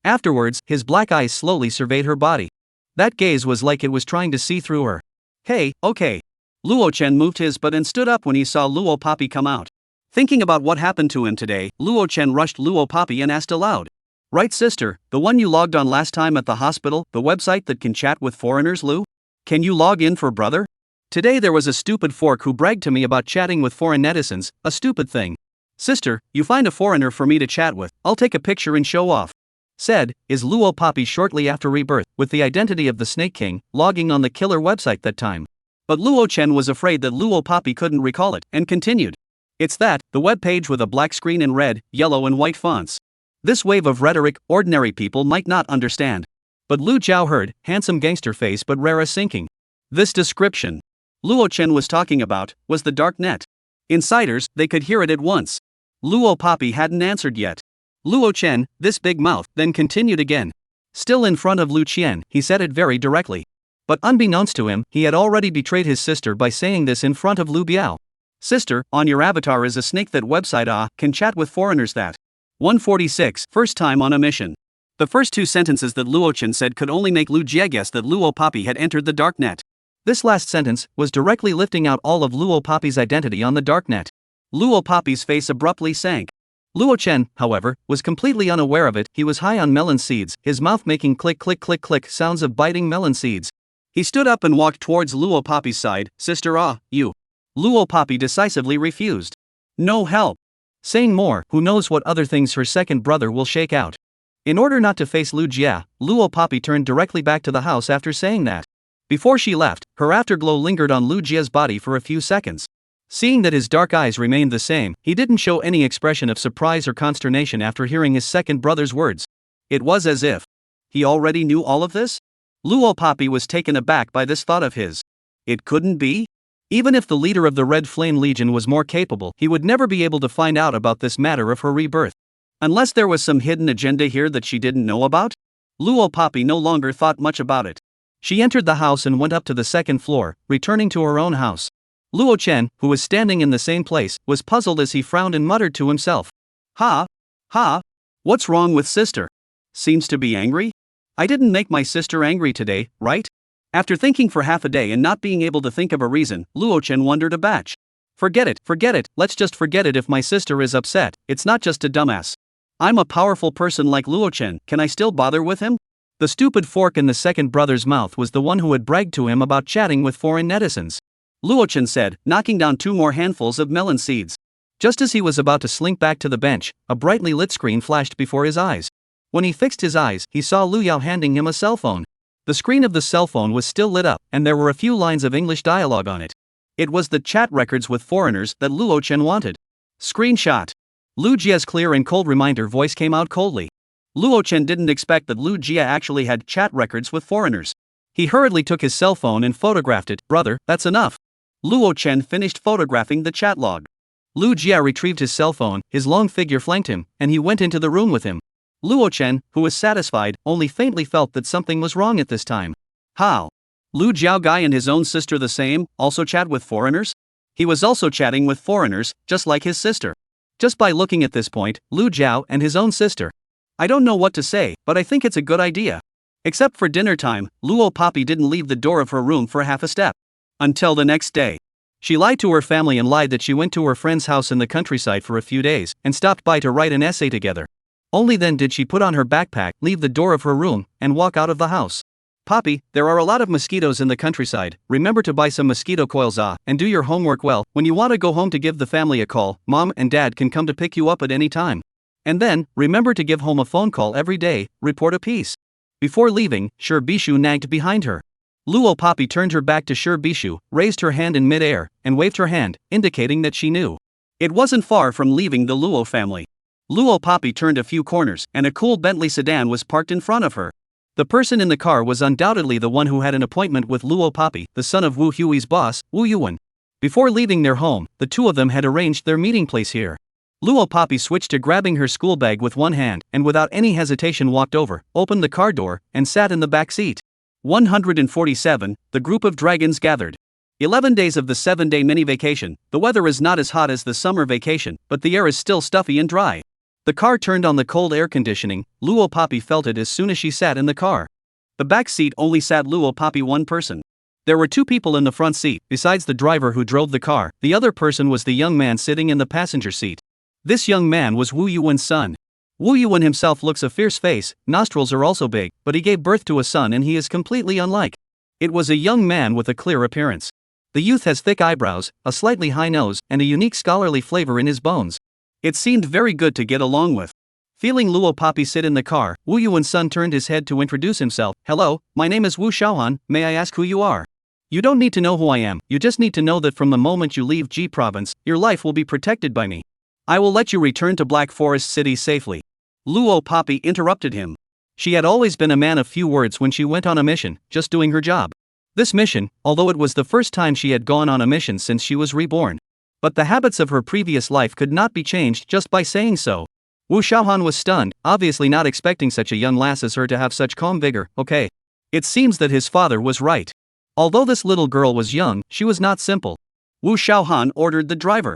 Afterwards, his black eyes slowly surveyed her body. That gaze was like it was trying to see through her. Hey, okay. Luo Chen moved his butt and stood up when he saw Luo Papi come out. Thinking about what happened to him today, Luo Chen rushed Luo Papi and asked aloud. Right, sister, the one you logged on last time at the hospital, the website that can chat with foreigners, Lu? Can you log in for brother? Today there was a stupid fork who bragged to me about chatting with foreign netizens, a stupid thing. Sister, you find a foreigner for me to chat with, I'll take a picture and show off. Said, is Luo Papi shortly after rebirth, with the identity of the Snake King, logging on the killer website that time. But Luo Chen was afraid that Luo Papi couldn't recall it, and continued. It's that, the web page with a black screen in red, yellow and white fonts. This wave of rhetoric, ordinary people might not understand. But Lu Jiao heard, handsome gangster face but rare sinking. This description Luo Chen was talking about was the dark net. Insiders, they could hear it at once. Luo Papi hadn't answered yet. Luo Chen, this big mouth, then continued again. Still in front of Lu Qian, he said it very directly. But unbeknownst to him, he had already betrayed his sister by saying this in front of Lu Biao. Sister, on your avatar is a snake that website can chat with foreigners that. 146, first time on a mission. The first two sentences that Luo Chen said could only make Lu Jie guess that Luo Papi had entered the darknet. This last sentence was directly lifting out all of Luo Papi's identity on the darknet. Luo Papi's face abruptly sank. Luo Chen, however, was completely unaware of it. He was high on melon seeds, his mouth making click click click click sounds of biting melon seeds. He stood up and walked towards Luo Papi's side. Sister, you. Luo Papi decisively refused. No help. Saying more, who knows what other things her second brother will shake out. In order not to face Lu Jia, Luo Papi turned directly back to the house after saying that. Before she left, her afterglow lingered on Lu Jia's body for a few seconds. Seeing that his dark eyes remained the same, he didn't show any expression of surprise or consternation after hearing his second brother's words. It was as if he already knew all of this? Luo Papi was taken aback by this thought of his. It couldn't be? Even if the leader of the Red Flame Legion was more capable, he would never be able to find out about this matter of her rebirth. Unless there was some hidden agenda here that she didn't know about? Luo Papi no longer thought much about it. She entered the house and went up to the second floor, returning to her own house. Luo Chen, who was standing in the same place, was puzzled as he frowned and muttered to himself. Ha? What's wrong with sister? Seems to be angry? I didn't make my sister angry today, right? After thinking for half a day and not being able to think of a reason, Luo Chen wondered a batch. Forget it, let's just forget it if my sister is upset, it's not just a dumbass. I'm a powerful person like Luo Chen, can I still bother with him? The stupid fork in the second brother's mouth was the one who had bragged to him about chatting with foreign netizens. Luo Chen said, knocking down 2 more handfuls of melon seeds. Just as he was about to slink back to the bench, a brightly lit screen flashed before his eyes. When he fixed his eyes, he saw Lu Yao handing him a cell phone. The screen of the cell phone was still lit up, and there were a few lines of English dialogue on it. It was the chat records with foreigners that Luo Chen wanted. Screenshot. Lu Jia's clear and cold reminder voice came out coldly. Luo Chen didn't expect that Lu Jia actually had chat records with foreigners. He hurriedly took his cell phone and photographed it. Brother, that's enough. Luo Chen finished photographing the chat log. Lu Jia retrieved his cell phone, his long figure flanked him, and he went into the room with him. Luo Chen, who was satisfied, only faintly felt that something was wrong at this time. How? Lu Jiao Guy and his own sister the same, also chat with foreigners? He was also chatting with foreigners, just like his sister. Just by looking at this point, Lu Jiao and his own sister. I don't know what to say, but I think it's a good idea. Except for dinner time, Luo Papi didn't leave the door of her room for half a step. Until the next day. She lied to her family and lied that she went to her friend's house in the countryside for a few days, and stopped by to write an essay together. Only then did she put on her backpack, leave the door of her room, and walk out of the house. Papi, there are a lot of mosquitoes in the countryside, remember to buy some mosquito coils and do your homework well. When you want to go home to give the family a call, mom and dad can come to pick you up at any time. And then, remember to give home a phone call every day, report a piece. Before leaving, Shi Bishu nagged behind her. Luo Papi turned her back to Shi Bishu, raised her hand in mid-air, and waved her hand, indicating that she knew. It wasn't far from leaving the Luo family. Luo Papi turned a few corners, and a cool Bentley sedan was parked in front of her. The person in the car was undoubtedly the one who had an appointment with Luo Papi, the son of Wu Hui's boss, Wu Yuan. Before leaving their home, the two of them had arranged their meeting place here. Luo Poppy switched to grabbing her school bag with one hand and without any hesitation walked over, opened the car door, and sat in the back seat. 147, the group of dragons gathered. 11 days of the 7-day mini vacation. The weather is not as hot as the summer vacation, but the air is still stuffy and dry. The car turned on the cold air conditioning. Luo Poppy felt it as soon as she sat in the car. The back seat only sat Luo Poppy one person. There were two people in the front seat, besides the driver who drove the car. The other person was the young man sitting in the passenger seat. This young man was Wu Yuan's son. Wu Yuan himself looks a fierce face, nostrils are also big, but he gave birth to a son and he is completely unlike. It was a young man with a clear appearance. The youth has thick eyebrows, a slightly high nose, and a unique scholarly flavor in his bones. It seemed very good to get along with. Feeling Luo Poppy sit in the car, Wu Yuan's son turned his head to introduce himself. Hello, my name is Wu Shaohan, may I ask who you are? You don't need to know who I am, you just need to know that from the moment you leave Ji province, your life will be protected by me. I will let you return to Black Forest City safely. Luo Poppy interrupted him. She had always been a man of few words when she went on a mission, just doing her job. This mission, although it was the first time she had gone on a mission since she was reborn. But the habits of her previous life could not be changed just by saying so. Wu Shaohan was stunned, obviously not expecting such a young lass as her to have such calm vigor. Okay. It seems that his father was right. Although this little girl was young, she was not simple. Wu Shaohan ordered the driver.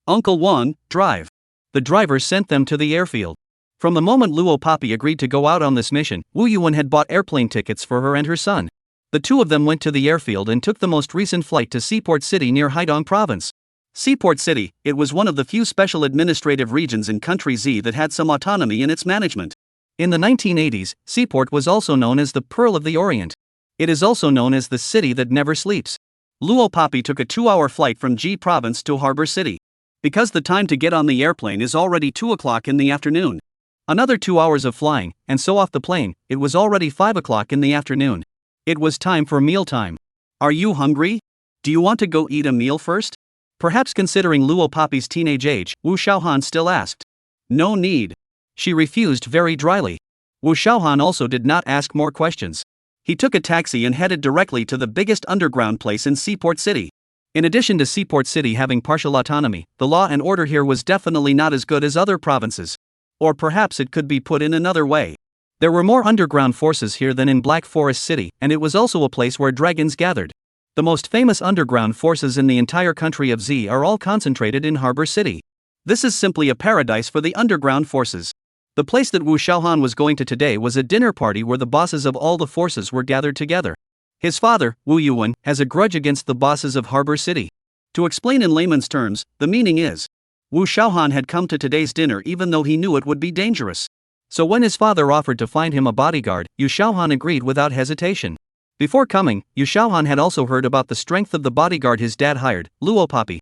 Uncle Wan, drive. The driver sent them to the airfield. From the moment Luo Poppy agreed to go out on this mission, Wu Yuan had bought airplane tickets for her and her son. The two of them went to the airfield and took the most recent flight to Seaport City near Haidong Province. Seaport City, it was one of the few special administrative regions in Country Z that had some autonomy in its management. In the 1980s, Seaport was also known as the Pearl of the Orient. It is also known as the city that never sleeps. Luo Poppy took a 2-hour flight from Ji Province to Harbor City. Because the time to get on the airplane is already 2 o'clock in the afternoon. Another 2 hours of flying, and so off the plane, it was already 5 o'clock in the afternoon. It was time for mealtime. Are you hungry? Do you want to go eat a meal first? Perhaps considering Luo Poppy's teenage age, Wu Shaohan still asked. No need. She refused very dryly. Wu Shaohan also did not ask more questions. He took a taxi and headed directly to the biggest underground place in Seaport City. In addition to Seaport City having partial autonomy, the law and order here was definitely not as good as other provinces. Or perhaps it could be put in another way. There were more underground forces here than in Black Forest City, and it was also a place where dragons gathered. The most famous underground forces in the entire country of Z are all concentrated in Harbor City. This is simply a paradise for the underground forces. The place that Wu Shaohan was going to today was a dinner party where the bosses of all the forces were gathered together. His father, Wu Yuan, has a grudge against the bosses of Harbor City. To explain in layman's terms, the meaning is, Wu Shaohan had come to today's dinner even though he knew it would be dangerous. So when his father offered to find him a bodyguard, Wu Shaohan agreed without hesitation. Before coming, Wu Shaohan had also heard about the strength of the bodyguard his dad hired, Luo Poppy.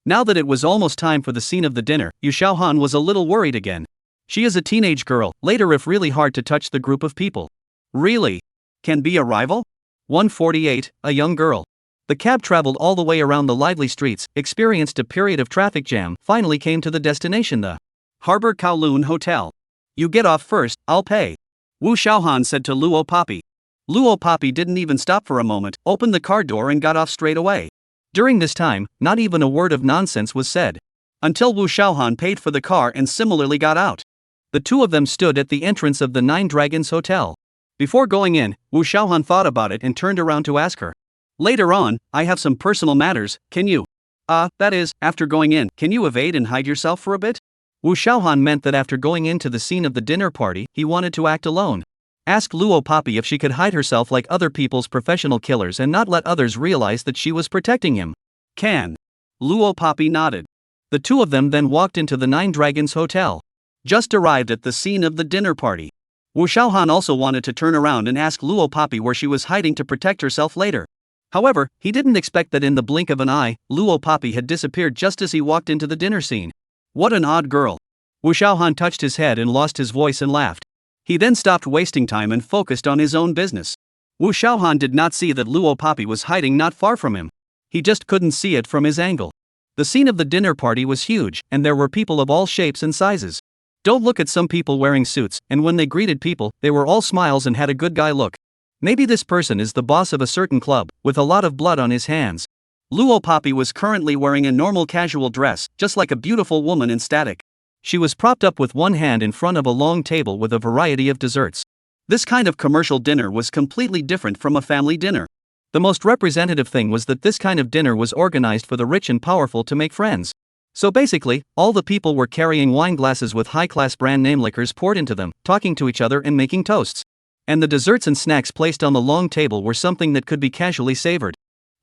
Now that it was almost time for the scene of the dinner, Wu Shaohan was a little worried again. She is a teenage girl, later if really hard to touch the group of people. Really? Can be a rival? 148, a young girl. The cab traveled all the way around the lively streets, experienced a period of traffic jam, finally came to the destination, the Harbor Kowloon Hotel. You get off first, I'll pay. Wu Shaohan said to Luo Poppy. Luo Poppy didn't even stop for a moment, opened the car door and got off straight away. During this time, not even a word of nonsense was said. Until Wu Shaohan paid for the car and similarly got out. The two of them stood at the entrance of the Nine Dragons Hotel. Before going in, Wu Shaohan thought about it and turned around to ask her. Later on, I have some personal matters, can you? That is, after going in, can you evade and hide yourself for a bit? Wu Shaohan meant that after going into the scene of the dinner party, he wanted to act alone. Ask Luo Poppy if she could hide herself like other people's professional killers and not let others realize that she was protecting him. Can. Luo Poppy nodded. The two of them then walked into the Nine Dragons Hotel. Just arrived at the scene of the dinner party. Wu Shaohan also wanted to turn around and ask Luo Poppy where she was hiding to protect herself later. However, he didn't expect that in the blink of an eye, Luo Poppy had disappeared just as he walked into the dinner scene. What an odd girl. Wu Shaohan touched his head and lost his voice and laughed. He then stopped wasting time and focused on his own business. Wu Shaohan did not see that Luo Poppy was hiding not far from him. He just couldn't see it from his angle. The scene of the dinner party was huge, and there were people of all shapes and sizes. Don't look at some people wearing suits, and when they greeted people, they were all smiles and had a good guy look. Maybe this person is the boss of a certain club, with a lot of blood on his hands. Luo Poppy was currently wearing a normal casual dress, just like a beautiful woman in static. She was propped up with one hand in front of a long table with a variety of desserts. This kind of commercial dinner was completely different from a family dinner. The most representative thing was that this kind of dinner was organized for the rich and powerful to make friends. So basically, all the people were carrying wine glasses with high-class brand name liquors poured into them, talking to each other and making toasts. And the desserts and snacks placed on the long table were something that could be casually savored.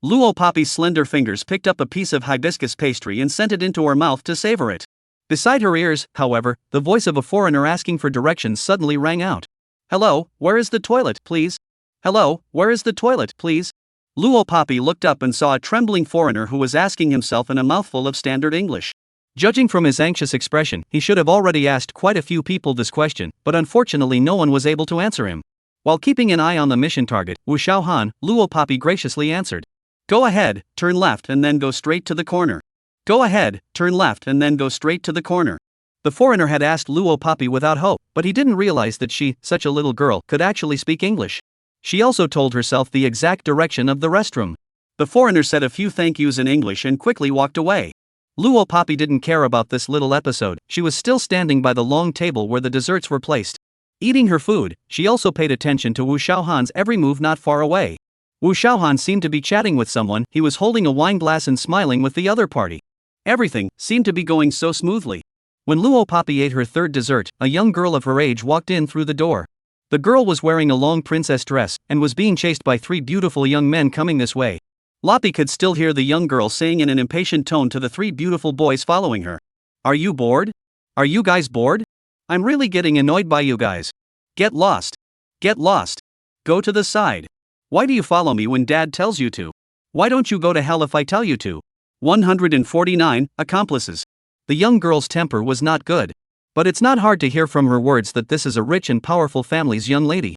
Luo Poppy's slender fingers picked up a piece of hibiscus pastry and sent it into her mouth to savor it. Beside her ears, however, the voice of a foreigner asking for directions suddenly rang out. "Hello, where is the toilet, please? Hello, where is the toilet, please?" Luo Poppy looked up and saw a trembling foreigner who was asking himself in a mouthful of standard English. Judging from his anxious expression, he should have already asked quite a few people this question, but unfortunately no one was able to answer him. While keeping an eye on the mission target, Wu Xiaohan, Luo Poppy graciously answered. "Go ahead, turn left and then go straight to the corner. Go ahead, turn left and then go straight to the corner." The foreigner had asked Luo Poppy without hope, but he didn't realize that she, such a little girl, could actually speak English. She also told herself the exact direction of the restroom. The foreigner said a few thank yous in English and quickly walked away. Luo Poppy didn't care about this little episode. She was still standing by the long table where the desserts were placed. Eating her food, she also paid attention to Wu Xiaohan's every move not far away. Wu Xiaohan seemed to be chatting with someone. He was holding a wine glass and smiling with the other party. Everything seemed to be going so smoothly. When Luo Poppy ate her third dessert, a young girl of her age walked in through the door. The girl was wearing a long princess dress and was being chased by 3 beautiful young men coming this way. Loppy could still hear the young girl saying in an impatient tone to the 3 beautiful boys following her. "Are you bored? Are you guys bored? I'm really getting annoyed by you guys. Get lost. Get lost. Go to the side. Why do you follow me when dad tells you to? Why don't you go to hell if I tell you to?" 149 Accomplices. The young girl's temper was not good. But it's not hard to hear from her words that this is a rich and powerful family's young lady.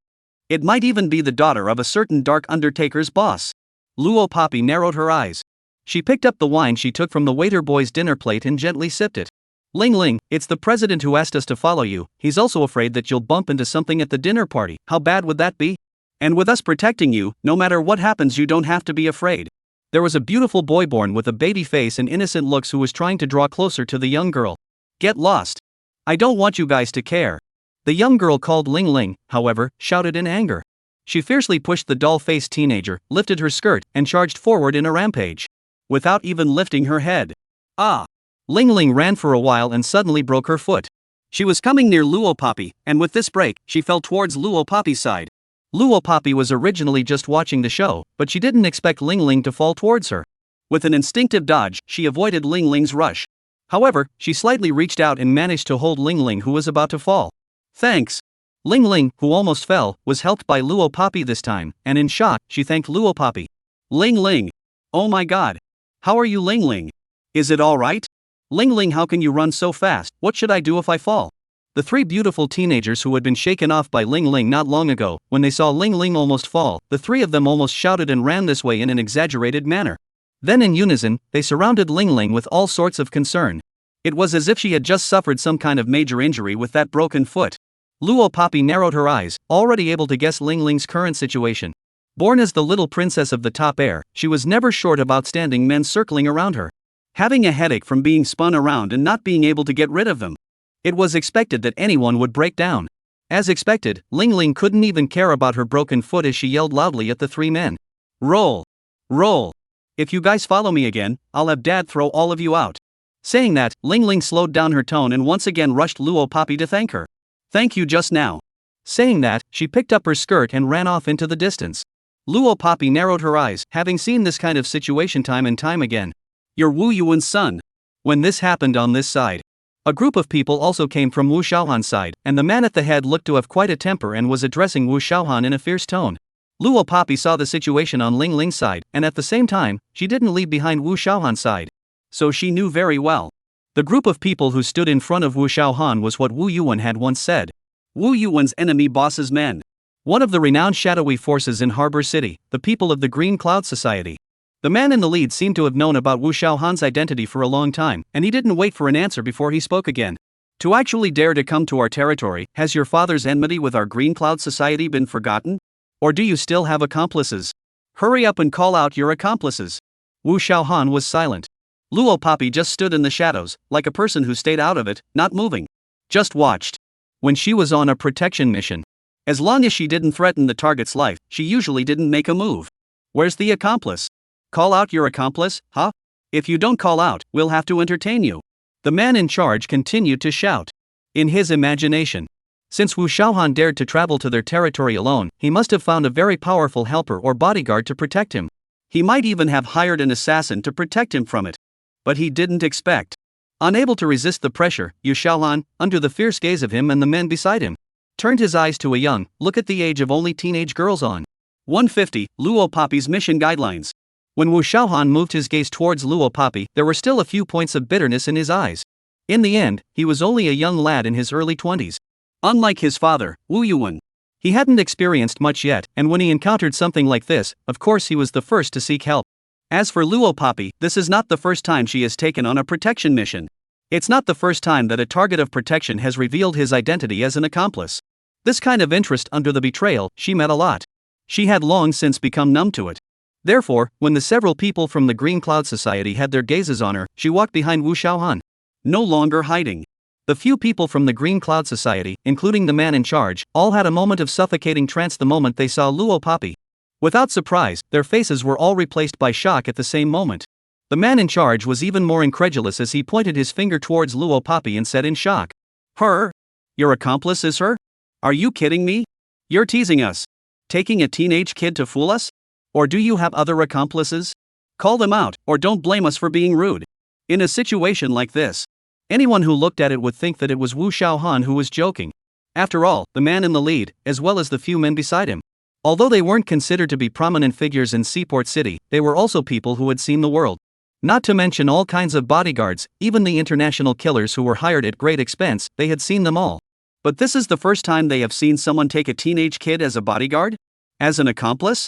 It might even be the daughter of a certain dark undertaker's boss. Luo Poppy narrowed her eyes. She picked up the wine she took from the waiter boy's dinner plate and gently sipped it. "Ling Ling, it's the president who asked us to follow you. He's also afraid that you'll bump into something at the dinner party. How bad would that be? And with us protecting you, no matter what happens you don't have to be afraid." There was a beautiful boy born with a baby face and innocent looks who was trying to draw closer to the young girl. "Get lost. I don't want you guys to care." The young girl called Ling Ling, however, shouted in anger. She fiercely pushed the doll-faced teenager, lifted her skirt, and charged forward in a rampage. Without even lifting her head. "Ah!" Ling Ling ran for a while and suddenly broke her foot. She was coming near Luo Poppy, and with this break, she fell towards Luo Poppy's side. Luo Poppy was originally just watching the show, but she didn't expect Ling Ling to fall towards her. With an instinctive dodge, she avoided Ling Ling's rush. However, she slightly reached out and managed to hold Ling Ling who was about to fall. "Thanks." Ling Ling, who almost fell, was helped by Luo Poppy this time, and in shock, she thanked Luo Poppy. "Ling Ling. Oh my god. How are you, Ling Ling? Is it alright? Ling Ling, how can you run so fast? What should I do if I fall?" The 3 beautiful teenagers who had been shaken off by Ling Ling not long ago, when they saw Ling Ling almost fall, the 3 of them almost shouted and ran this way in an exaggerated manner. Then in unison, they surrounded Ling Ling with all sorts of concern. It was as if she had just suffered some kind of major injury with that broken foot. Luo Poppy narrowed her eyes, already able to guess Ling Ling's current situation. Born as the little princess of the top air, she was never short of outstanding men circling around her. Having a headache from being spun around and not being able to get rid of them. It was expected that anyone would break down. As expected, Ling Ling couldn't even care about her broken foot as she yelled loudly at the 3 men. "Roll! Roll! If you guys follow me again, I'll have dad throw all of you out." Saying that, Ling Ling slowed down her tone and once again rushed Luo Poppy to thank her. "Thank you just now." Saying that, she picked up her skirt and ran off into the distance. Luo Poppy narrowed her eyes, having seen this kind of situation time and time again. "You're Wu Yuan's son." When this happened on this side, a group of people also came from Wu Xiaohan's side, and the man at the head looked to have quite a temper and was addressing Wu Xiaohan in a fierce tone. Luo Poppy saw the situation on Ling Ling's side, and at the same time, she didn't leave behind Wu Xiaohan's side. So she knew very well. The group of people who stood in front of Wu Xiaohan was what Wu Yuan had once said. Wu Yuan's enemy boss's men. One of the renowned shadowy forces in Harbor City, the people of the Green Cloud Society. The man in the lead seemed to have known about Wu Xiaohan's identity for a long time, and he didn't wait for an answer before he spoke again. "To actually dare to come to our territory, has your father's enmity with our Green Cloud Society been forgotten? Or do you still have accomplices? Hurry up and call out your accomplices." Wu Xiaohan was silent. Luo Papi just stood in the shadows, like a person who stayed out of it, not moving. Just watched. When she was on a protection mission, as long as she didn't threaten the target's life, she usually didn't make a move. Where's the accomplice? Call out your accomplice, huh? If you don't call out, we'll have to entertain you. The man in charge continued to shout. In his imagination, since Wu Xiaohan dared to travel to their territory alone, he must have found a very powerful helper or bodyguard to protect him. He might even have hired an assassin to protect him from it. But he didn't expect. Unable to resist the pressure, Wu Xiaohan, under the fierce gaze of him and the men beside him, turned his eyes to a young, look at the age of only teenage girls on. 150, Luo Papi's mission guidelines. When Wu Xiaohan moved his gaze towards Luo Papi, there were still a few points of bitterness in his eyes. In the end, he was only a young lad in his early 20s. Unlike his father, Wu Yuan, he hadn't experienced much yet, and when he encountered something like this, of course he was the first to seek help. As for Luo Papi, this is not the first time she has taken on a protection mission. It's not the first time that a target of protection has revealed his identity as an accomplice. This kind of interest under the betrayal, she met a lot. She had long since become numb to it. Therefore, when the several people from the Green Cloud Society had their gazes on her, she walked behind Wu Xiaohan. No longer hiding. The few people from the Green Cloud Society, including the man in charge, all had a moment of suffocating trance the moment they saw Luo Papi. Without surprise, their faces were all replaced by shock at the same moment. The man in charge was even more incredulous as he pointed his finger towards Luo Papi and said in shock, "Her? Your accomplice is her? Are you kidding me? You're teasing us. Taking a teenage kid to fool us? Or do you have other accomplices? Call them out, or don't blame us for being rude." In a situation like this, anyone who looked at it would think that it was Wu Xiaohan who was joking. After all, the man in the lead, as well as the few men beside him, although they weren't considered to be prominent figures in Seaport City, they were also people who had seen the world. Not to mention all kinds of bodyguards, even the international killers who were hired at great expense, they had seen them all. But this is the first time they have seen someone take a teenage kid as a bodyguard? As an accomplice?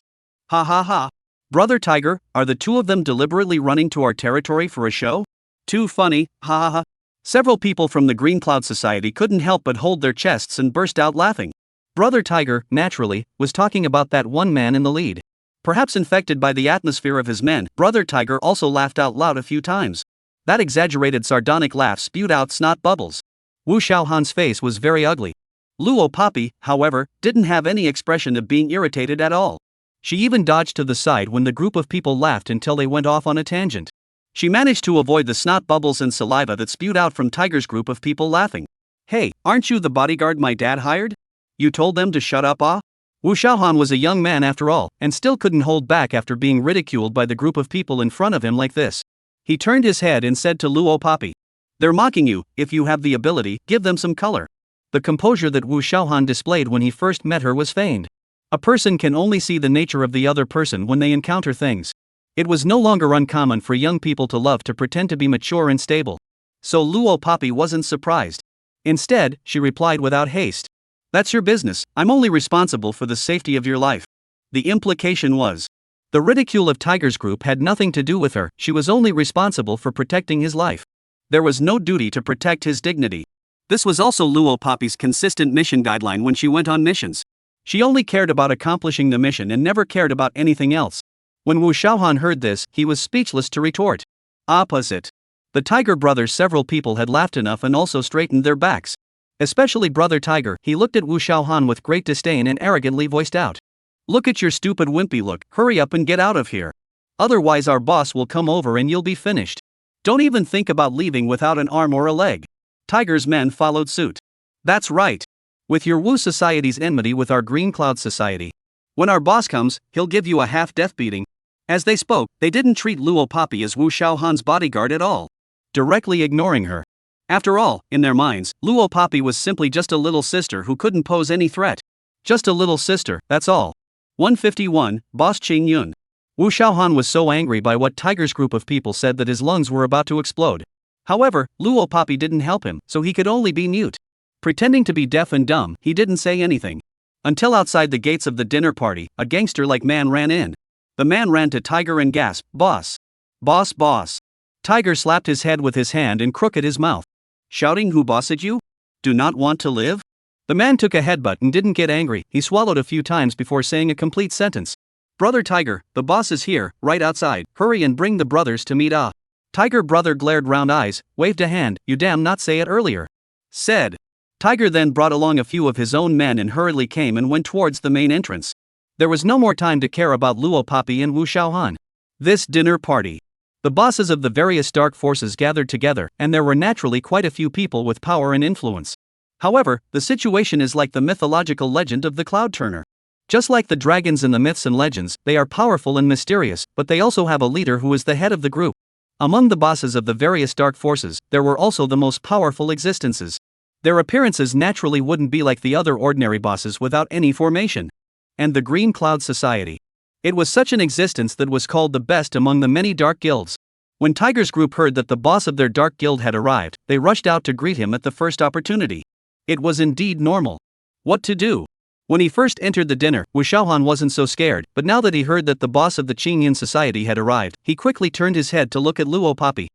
Ha ha ha. Brother Tiger, are the two of them deliberately running to our territory for a show? Too funny, ha ha ha. Several people from the Green Cloud Society couldn't help but hold their chests and burst out laughing. Brother Tiger, naturally, was talking about that one man in the lead. Perhaps infected by the atmosphere of his men, Brother Tiger also laughed out loud a few times. That exaggerated sardonic laugh spewed out snot bubbles. Wu Xiaohan's face was very ugly. Luo Papi, however, didn't have any expression of being irritated at all. She even dodged to the side when the group of people laughed until they went off on a tangent. She managed to avoid the snot bubbles and saliva that spewed out from Tiger's group of people laughing. "Hey, aren't you the bodyguard my dad hired? You told them to shut up, ah?" Wu Xiaohan was a young man after all, and still couldn't hold back after being ridiculed by the group of people in front of him like this. He turned his head and said to Luo Papi, "They're mocking you. If you have the ability, give them some color." The composure that Wu Xiaohan displayed when he first met her was feigned. A person can only see the nature of the other person when they encounter things. It was no longer uncommon for young people to love to pretend to be mature and stable. So Luo Papi wasn't surprised. Instead, she replied without haste, "That's your business, I'm only responsible for the safety of your life." The implication was, the ridicule of Tiger's group had nothing to do with her, she was only responsible for protecting his life. There was no duty to protect his dignity. This was also Luo Papi's consistent mission guideline when she went on missions. She only cared about accomplishing the mission and never cared about anything else. When Wu Xiaohan heard this, he was speechless to retort. Opposite. The Tiger brothers, several people had laughed enough and also straightened their backs. Especially Brother Tiger, he looked at Wu Xiaohan with great disdain and arrogantly voiced out, "Look at your stupid wimpy look, hurry up and get out of here. Otherwise our boss will come over and you'll be finished. Don't even think about leaving without an arm or a leg." Tiger's men followed suit. "That's right. With your Wu Society's enmity with our Green Cloud Society. When our boss comes, he'll give you a half-death beating." As they spoke, they didn't treat Luo Papi as Wu Xiaohan's bodyguard at all, directly ignoring her. After all, in their minds, Luo Papi was simply just a little sister who couldn't pose any threat. Just a little sister, that's all. 151, Boss Ching Yun. Wu Xiaohan was so angry by what Tiger's group of people said that his lungs were about to explode. However, Luo Papi didn't help him, so he could only be mute. Pretending to be deaf and dumb, he didn't say anything. Until outside the gates of the dinner party, a gangster-like man ran in. The man ran to Tiger and gasped, "Boss! Boss, boss!" Tiger slapped his head with his hand and crooked his mouth, shouting, "Who bossed you? Do not want to live?" The man took a headbutt and didn't get angry, he swallowed a few times before saying a complete sentence. Brother Tiger, the boss is here, right outside. Hurry and bring the brothers to meet ah. Tiger brother glared round eyes, waved a hand. You damn not say it earlier. Said. Tiger then brought along a few of his own men and hurriedly came and went towards the main entrance. There was no more time to care about Luo Papi and Wu Xiaohan. This dinner party. The bosses of the various dark forces gathered together, and there were naturally quite a few people with power and influence. However, the situation is like the mythological legend of the Cloud Turner. Just like the dragons in the myths and legends, they are powerful and mysterious, but they also have a leader who is the head of the group. Among the bosses of the various dark forces, there were also the most powerful existences. Their appearances naturally wouldn't be like the other ordinary bosses without any formation. And the Green Cloud Society. It was such an existence that was called the best among the many dark guilds. When Tiger's group heard that the boss of their dark guild had arrived, they rushed out to greet him at the first opportunity. It was indeed normal. What to do? When he first entered the dinner, Wu Xiaohan wasn't so scared, but now that he heard that the boss of the Qingyan Society had arrived, he quickly turned his head to look at Luo Papi.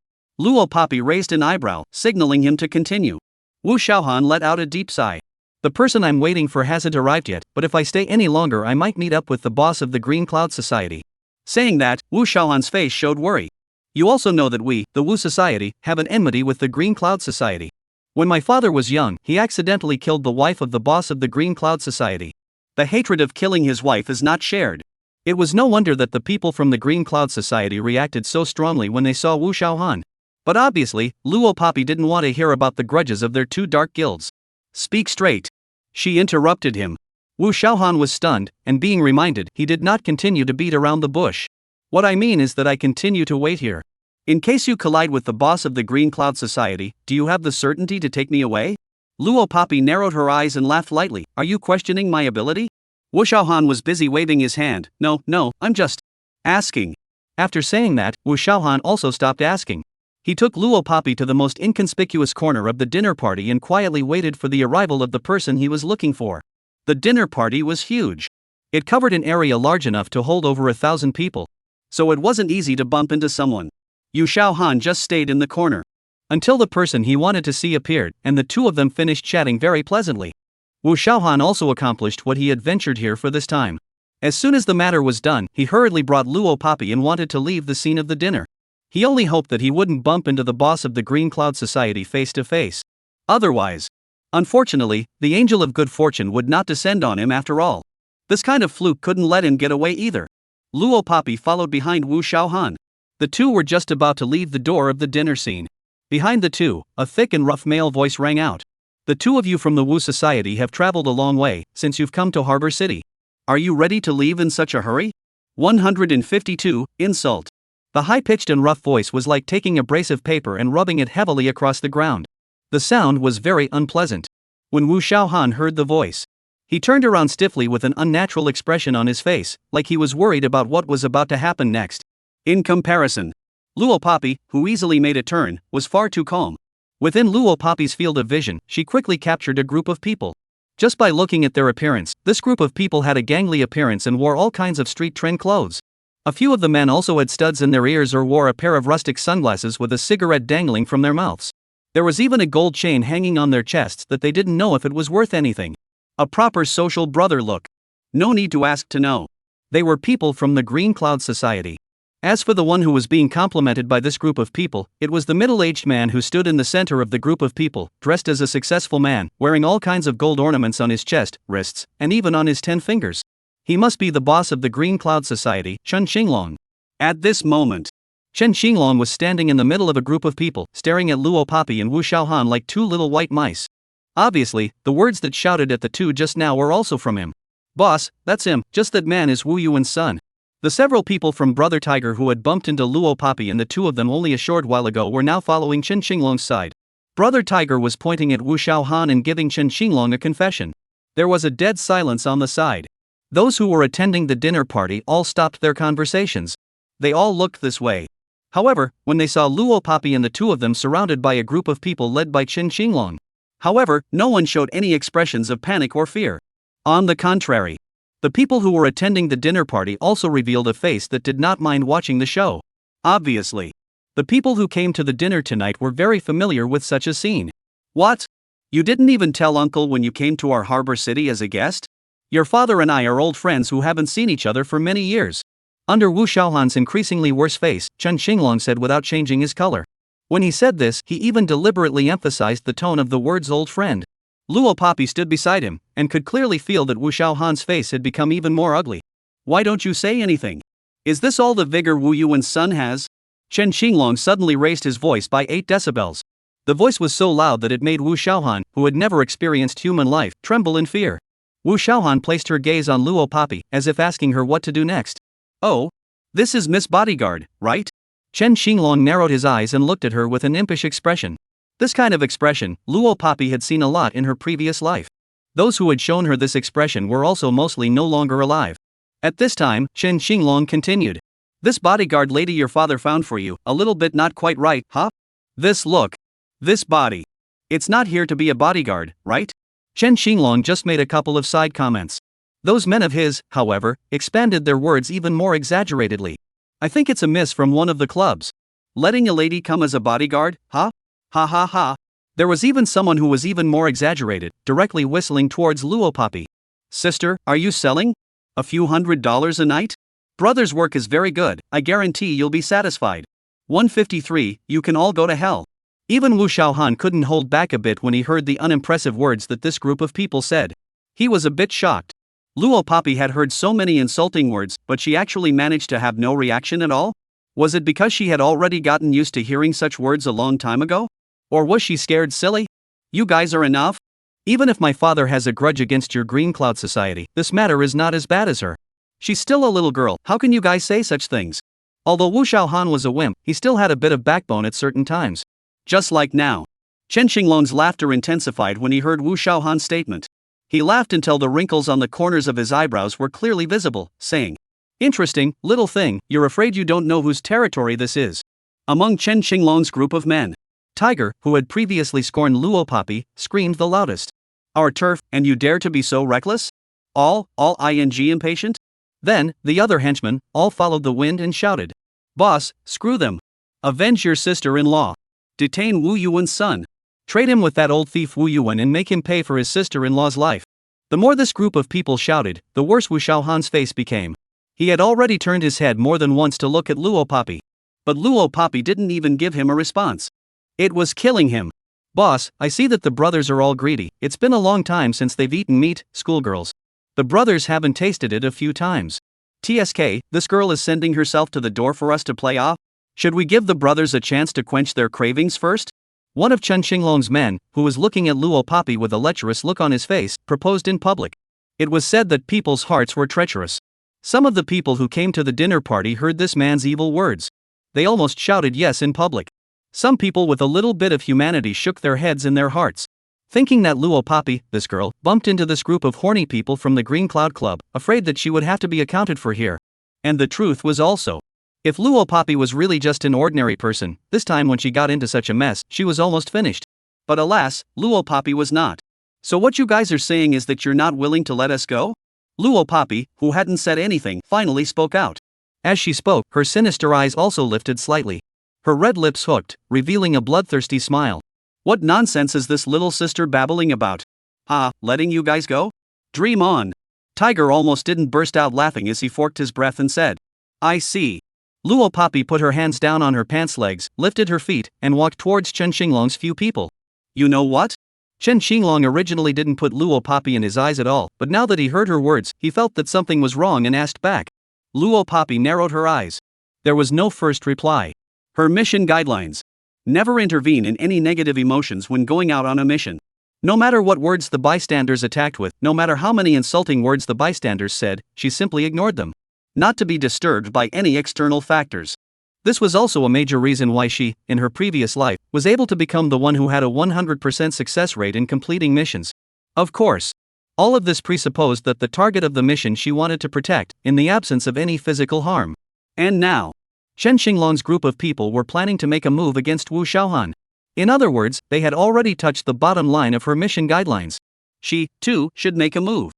Luo Papi raised an eyebrow, signaling him to continue. Wu Xiaohan let out a deep sigh. The person I'm waiting for hasn't arrived yet, but if I stay any longer I might meet up with the boss of the Green Cloud Society. Saying that, Wu Xiaohan's face showed worry. You also know that we, the Wu Society, have an enmity with the Green Cloud Society. When my father was young, he accidentally killed the wife of the boss of the Green Cloud Society. The hatred of killing his wife is not shared. It was no wonder that the people from the Green Cloud Society reacted so strongly when they saw Wu Xiaohan. But obviously, Luo Papi didn't want to hear about the grudges of their two dark guilds. Speak straight. She interrupted him. Wu Xiaohan was stunned, and being reminded, he did not continue to beat around the bush. What I mean is that I continue to wait here. In case you collide with the boss of the Green Cloud Society, do you have the certainty to take me away? Luo Papi narrowed her eyes and laughed lightly. Are you questioning my ability? Wu Xiaohan was busy waving his hand. No, I'm just asking. After saying that, Wu Xiaohan also stopped asking. He took Luo Papi to the most inconspicuous corner of the dinner party and quietly waited for the arrival of the person he was looking for. The dinner party was huge. It covered an area large enough to hold over 1,000 people. So it wasn't easy to bump into someone. Yu Xiaohan just stayed in the corner. Until the person he wanted to see appeared, and the two of them finished chatting very pleasantly. Wu Xiaohan also accomplished what he had ventured here for this time. As soon as the matter was done, he hurriedly brought Luo Papi and wanted to leave the scene of the dinner. He only hoped that he wouldn't bump into the boss of the Green Cloud Society face to face. Otherwise, unfortunately, the angel of good fortune would not descend on him after all. This kind of fluke couldn't let him get away either. Luo Papi followed behind Wu Xiaohan. The two were just about to leave the door of the dinner scene. Behind the two, a thick and rough male voice rang out. The two of you from the Wu Society have traveled a long way since you've come to Harbor City. Are you ready to leave in such a hurry? 152, Insult. The high-pitched and rough voice was like taking abrasive paper and rubbing it heavily across the ground. The sound was very unpleasant. When Wu Xiaohan heard the voice, he turned around stiffly with an unnatural expression on his face, like he was worried about what was about to happen next. In comparison, Luo Papi, who easily made a turn, was far too calm. Within Luo Papi's field of vision, she quickly captured a group of people. Just by looking at their appearance, this group of people had a gangly appearance and wore all kinds of street trend clothes. A few of the men also had studs in their ears or wore a pair of rustic sunglasses with a cigarette dangling from their mouths. There was even a gold chain hanging on their chests that they didn't know if it was worth anything. A proper social brother look. No need to ask to know. They were people from the Green Cloud Society. As for the one who was being complimented by this group of people, it was the middle-aged man who stood in the center of the group of people, dressed as a successful man, wearing all kinds of gold ornaments on his chest, wrists, and even on his 10 fingers. He must be the boss of the Green Cloud Society, Chen Xinglong. At this moment, Chen Xinglong was standing in the middle of a group of people, staring at Luo Papi and Wu Xiaohan like two little white mice. Obviously, the words that shouted at the two just now were also from him. Boss, that's him, just that man is Wu Yuan's son. The several people from Brother Tiger who had bumped into Luo Papi and the two of them only a short while ago were now following Chen Xinglong's side. Brother Tiger was pointing at Wu Xiaohan and giving Chen Xinglong a confession. There was a dead silence on the side. Those who were attending the dinner party all stopped their conversations. They all looked this way. However, when they saw Luo Papi and the two of them surrounded by a group of people led by Chen Xinglong. However, no one showed any expressions of panic or fear. On the contrary, the people who were attending the dinner party also revealed a face that did not mind watching the show. Obviously, the people who came to the dinner tonight were very familiar with such a scene. What? You didn't even tell Uncle when you came to our harbor city as a guest? Your father and I are old friends who haven't seen each other for many years. Under Wu Xiaohan's increasingly worse face, Chen Xinglong said without changing his color. When he said this, he even deliberately emphasized the tone of the words old friend. Luo Papi stood beside him, and could clearly feel that Wu Xiaohan's face had become even more ugly. Why don't you say anything? Is this all the vigor Wu Yuan's son has? Chen Xinglong suddenly raised his voice by 8 decibels. The voice was so loud that it made Wu Xiaohan, who had never experienced human life, tremble in fear. Wu Xiaohan placed her gaze on Luo Papi, as if asking her what to do next. Oh, this is Miss Bodyguard, right? Chen Xinglong narrowed his eyes and looked at her with an impish expression. This kind of expression, Luo Papi had seen a lot in her previous life. Those who had shown her this expression were also mostly no longer alive. At this time, Chen Xinglong continued. This bodyguard lady your father found for you, a little bit not quite right, huh? This look. This body. It's not here to be a bodyguard, right? Chen Xinglong just made a couple of side comments. Those men of his, however, expanded their words even more exaggeratedly. I think it's a miss from one of the clubs. Letting a lady come as a bodyguard, huh? Ha ha ha. There was even someone who was even more exaggerated, directly whistling towards Luo Papi. Sister, are you selling? A few $100s a night? Brother's work is very good, I guarantee you'll be satisfied. 153, you can all go to hell. Even Wu Xiaohan couldn't hold back a bit when he heard the unimpressive words that this group of people said. He was a bit shocked. Luo Papi had heard so many insulting words, but she actually managed to have no reaction at all? Was it because she had already gotten used to hearing such words a long time ago? Or was she scared silly? You guys are enough? Even if my father has a grudge against your Green Cloud Society, this matter is not as bad as her. She's still a little girl, how can you guys say such things? Although Wu Xiaohan was a wimp, he still had a bit of backbone at certain times. Just like now. Chen Xinglong's laughter intensified when he heard Wu Xiaohan's statement. He laughed until the wrinkles on the corners of his eyebrows were clearly visible, saying, Interesting, little thing, you're afraid you don't know whose territory this is. Among Chen Xinglong's group of men, Tiger, who had previously scorned Luo Papi, screamed the loudest. Our turf, and you dare to be so reckless? All impatient? Then, the other henchmen, all followed the wind and shouted. Boss, screw them. Avenge your sister-in-law. Detain Wu Yuan's son. Trade him with that old thief Wu Yuan and make him pay for his sister-in-law's life. The more this group of people shouted, the worse Wu Xiaohan's face became. He had already turned his head more than once to look at Luo Papi. But Luo Papi didn't even give him a response. It was killing him. Boss, I see that the brothers are all greedy. It's been a long time since they've eaten meat, schoolgirls. The brothers haven't tasted it a few times. TSK, this girl is sending herself to the door for us to play off? Should we give the brothers a chance to quench their cravings first? One of Chen Xinglong's men, who was looking at Luo Papi with a lecherous look on his face, proposed in public. It was said that people's hearts were treacherous. Some of the people who came to the dinner party heard this man's evil words. They almost shouted yes in public. Some people with a little bit of humanity shook their heads in their hearts. Thinking that Luo Papi, this girl, bumped into this group of horny people from the Green Cloud Club, afraid that she would have to be accounted for here. And the truth was also, if Luo Papi was really just an ordinary person, this time when she got into such a mess, she was almost finished. But alas, Luo Papi was not. So what you guys are saying is that you're not willing to let us go? Luo Papi, who hadn't said anything, finally spoke out. As she spoke, her sinister eyes also lifted slightly. Her red lips hooked, revealing a bloodthirsty smile. What nonsense is this little sister babbling about? Letting you guys go? Dream on. Tiger almost didn't burst out laughing as he forked his breath and said, I see. Luo Papi put her hands down on her pants legs, lifted her feet, and walked towards Chen Xinglong's few people. You know what? Chen Xinglong originally didn't put Luo Papi in his eyes at all, but now that he heard her words, he felt that something was wrong and asked back. Luo Papi narrowed her eyes. There was no first reply. Her mission guidelines. Never intervene in any negative emotions when going out on a mission. No matter what words the bystanders attacked with, no matter how many insulting words the bystanders said, she simply ignored them. Not to be disturbed by any external factors. This was also a major reason why she, in her previous life, was able to become the one who had a 100% success rate in completing missions. Of course, all of this presupposed that the target of the mission she wanted to protect, in the absence of any physical harm. And now, Chen Xinglong's group of people were planning to make a move against Wu Xiaohan. In other words, they had already touched the bottom line of her mission guidelines. She, too, should make a move.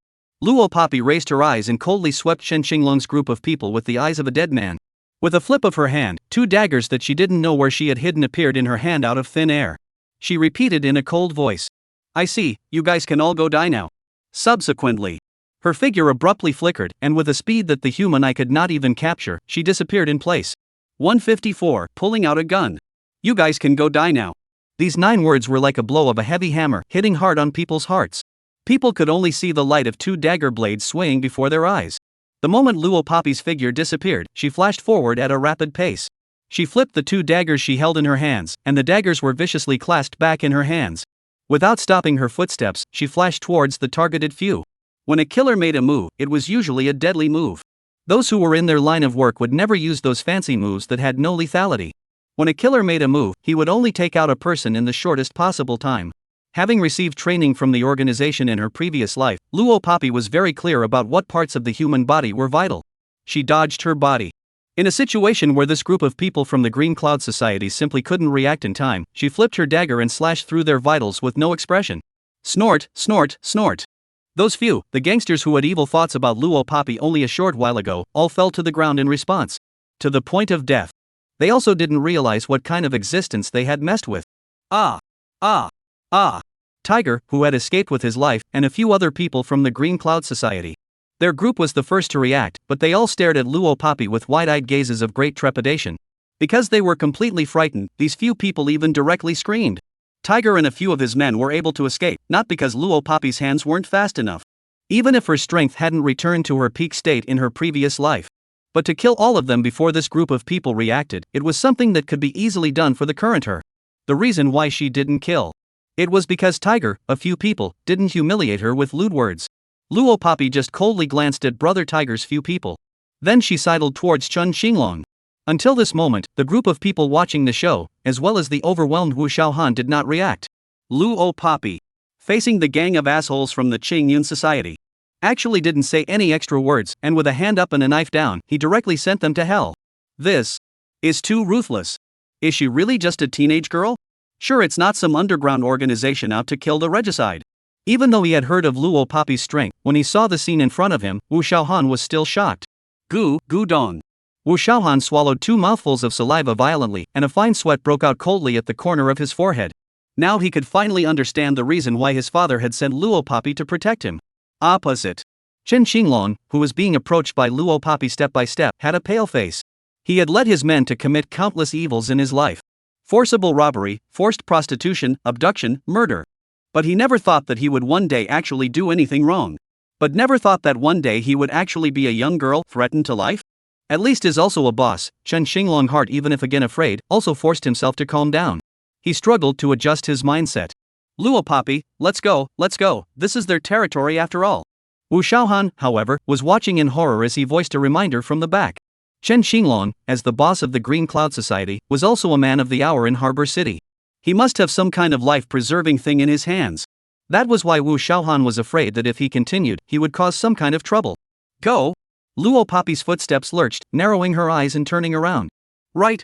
Luo Papi raised her eyes and coldly swept Chen Xinglong's group of people with the eyes of a dead man. With a flip of her hand, 2 daggers that she didn't know where she had hidden appeared in her hand out of thin air. She repeated in a cold voice. I see, you guys can all go die now. Subsequently, Her figure abruptly flickered, and with a speed that the human eye could not even capture, she disappeared in place. 154, pulling out a gun. You guys can go die now. These 9 words were like a blow of a heavy hammer, hitting hard on people's hearts. People could only see the light of 2 dagger blades swaying before their eyes. The moment Luo Poppy's figure disappeared, she flashed forward at a rapid pace. She flipped the 2 daggers she held in her hands, and the daggers were viciously clasped back in her hands. Without stopping her footsteps, she flashed towards the targeted few. When a killer made a move, it was usually a deadly move. Those who were in their line of work would never use those fancy moves that had no lethality. When a killer made a move, he would only take out a person in the shortest possible time. Having received training from the organization in her previous life, Luo Poppy was very clear about what parts of the human body were vital. She dodged her body. In a situation where this group of people from the Green Cloud Society simply couldn't react in time, she flipped her dagger and slashed through their vitals with no expression. Snort, snort, snort. Those few, the gangsters who had evil thoughts about Luo Poppy only a short while ago, all fell to the ground in response. To the point of death. They also didn't realize what kind of existence they had messed with. Tiger, who had escaped with his life, and a few other people from the Green Cloud Society. Their group was the first to react, but they all stared at Luo Poppy with wide-eyed gazes of great trepidation. Because they were completely frightened, these few people even directly screamed. Tiger and a few of his men were able to escape, not because Luo Poppy's hands weren't fast enough. Even if her strength hadn't returned to her peak state in her previous life. But to kill all of them before this group of people reacted, it was something that could be easily done for the current her. The reason why she didn't kill. It was because Tiger, a few people, didn't humiliate her with lewd words. Luo Poppy just coldly glanced at Brother Tiger's few people. Then she sidled towards Chun Xinglong. Until this moment, the group of people watching the show, as well as the overwhelmed Wu Xiaohan, did not react. Luo Poppy, facing the gang of assholes from the Qingyun Society, actually didn't say any extra words, and with a hand up and a knife down, he directly sent them to hell. This is too ruthless. Is she really just a teenage girl? Sure, it's not some underground organization out to kill the regicide. Even though he had heard of Luo Poppy's strength, when he saw the scene in front of him, Wu Xiaohan was still shocked. Gu Dong. Wu Xiaohan swallowed 2 mouthfuls of saliva violently, and a fine sweat broke out coldly at the corner of his forehead. Now he could finally understand the reason why his father had sent Luo Poppy to protect him. Opposite. Chen Xinglong, who was being approached by Luo Poppy step by step, had a pale face. He had led his men to commit countless evils in his life. Forcible robbery, forced prostitution, abduction, murder. But he never thought that he would one day actually do anything wrong. But never thought that one day he would actually be a young girl threatened to life? At least is also a boss. Chen Xinglong, heart even if again afraid, also forced himself to calm down. He struggled to adjust his mindset. Luo Poppy, let's go, this is their territory after all. Wu Xiaohan, however, was watching in horror as he voiced a reminder from the back. Chen Xinglong, as the boss of the Green Cloud Society, was also a man of the hour in Harbor City. He must have some kind of life-preserving thing in his hands. That was why Wu Xiaohan was afraid that if he continued, he would cause some kind of trouble. Go! Luo Poppy's footsteps lurched, narrowing her eyes and turning around. Right,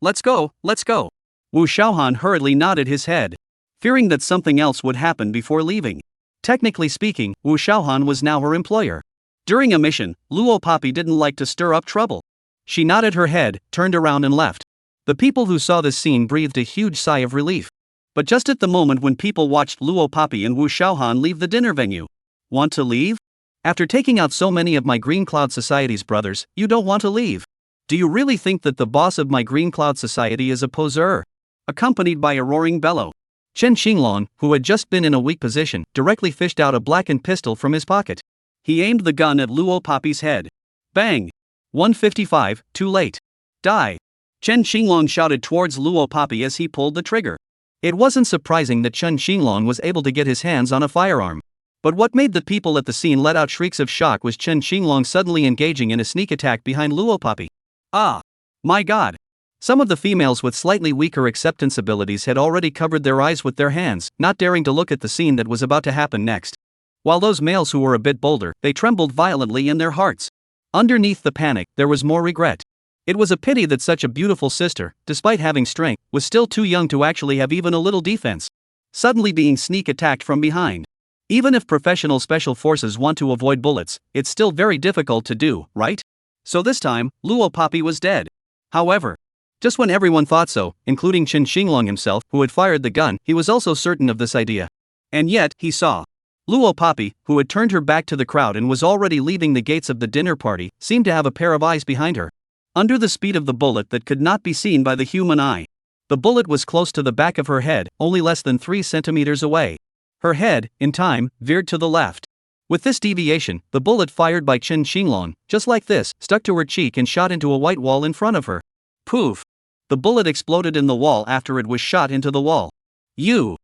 let's go. Wu Xiaohan hurriedly nodded his head, fearing that something else would happen before leaving. Technically speaking, Wu Xiaohan was now her employer. During a mission, Luo Poppy didn't like to stir up trouble. She nodded her head, turned around and left. The people who saw this scene breathed a huge sigh of relief. But just at the moment when people watched Luo Poppy and Wu Xiaohan leave the dinner venue. Want to leave? After taking out so many of my Green Cloud Society's brothers, you don't want to leave? Do you really think that the boss of my Green Cloud Society is a poseur? Accompanied by a roaring bellow. Chen Xinglong, who had just been in a weak position, directly fished out a blackened pistol from his pocket. He aimed the gun at Luo Poppy's head. Bang! 155, too late. Die! Chen Xinglong shouted towards Luo Poppy as he pulled the trigger. It wasn't surprising that Chen Xinglong was able to get his hands on a firearm. But what made the people at the scene let out shrieks of shock was Chen Xinglong suddenly engaging in a sneak attack behind Luo Poppy. Ah! My god! Some of the females with slightly weaker acceptance abilities had already covered their eyes with their hands, not daring to look at the scene that was about to happen next. While those males who were a bit bolder, they trembled violently in their hearts. Underneath the panic, there was more regret. It was a pity that such a beautiful sister, despite having strength, was still too young to actually have even a little defense. Suddenly being sneak attacked from behind. Even if professional special forces want to avoid bullets, it's still very difficult to do, right? So this time, Luo Poppy was dead. However, just when everyone thought so, including Chen Xinglong himself, who had fired the gun, he was also certain of this idea. And yet, he saw Luo Papi, who had turned her back to the crowd and was already leaving the gates of the dinner party, seemed to have a pair of eyes behind her. Under the speed of the bullet that could not be seen by the human eye. The bullet was close to the back of her head, only less than 3 centimeters away. Her head, in time, veered to the left. With this deviation, the bullet fired by Chen Xinglong, just like this, stuck to her cheek and shot into a white wall in front of her. Poof! The bullet exploded in the wall after it was shot into the wall. You!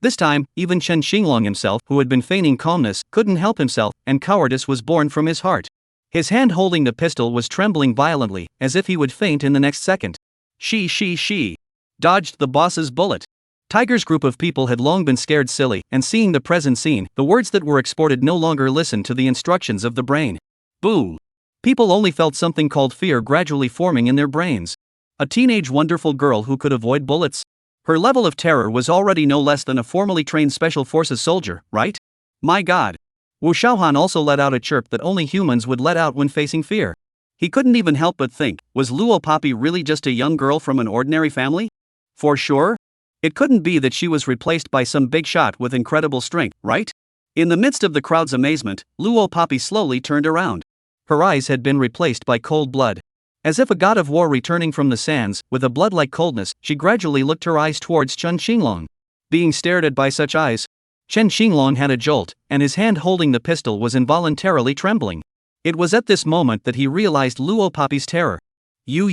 This time, even Chen Xinglong himself, who had been feigning calmness, couldn't help himself, and cowardice was born from his heart. His hand holding the pistol was trembling violently, as if he would faint in the next second. She dodged the boss's bullet. Tiger's group of people had long been scared silly, and seeing the present scene, the words that were exported no longer listened to the instructions of the brain. Boom! People only felt something called fear gradually forming in their brains. A teenage wonderful girl who could avoid bullets? Her level of terror was already no less than a formally trained special forces soldier, right? My god! Wu Shaohan also let out a chirp that only humans would let out when facing fear. He couldn't even help but think, was Luo Papi really just a young girl from an ordinary family? For sure? It couldn't be that she was replaced by some big shot with incredible strength, right? In the midst of the crowd's amazement, Luo Papi slowly turned around. Her eyes had been replaced by cold blood. As if a god of war returning from the sands, with a blood-like coldness, she gradually looked her eyes towards Chen Xinglong. Being stared at by such eyes, Chen Xinglong had a jolt, and his hand holding the pistol was involuntarily trembling. It was at this moment that he realized Luo Papi's terror. You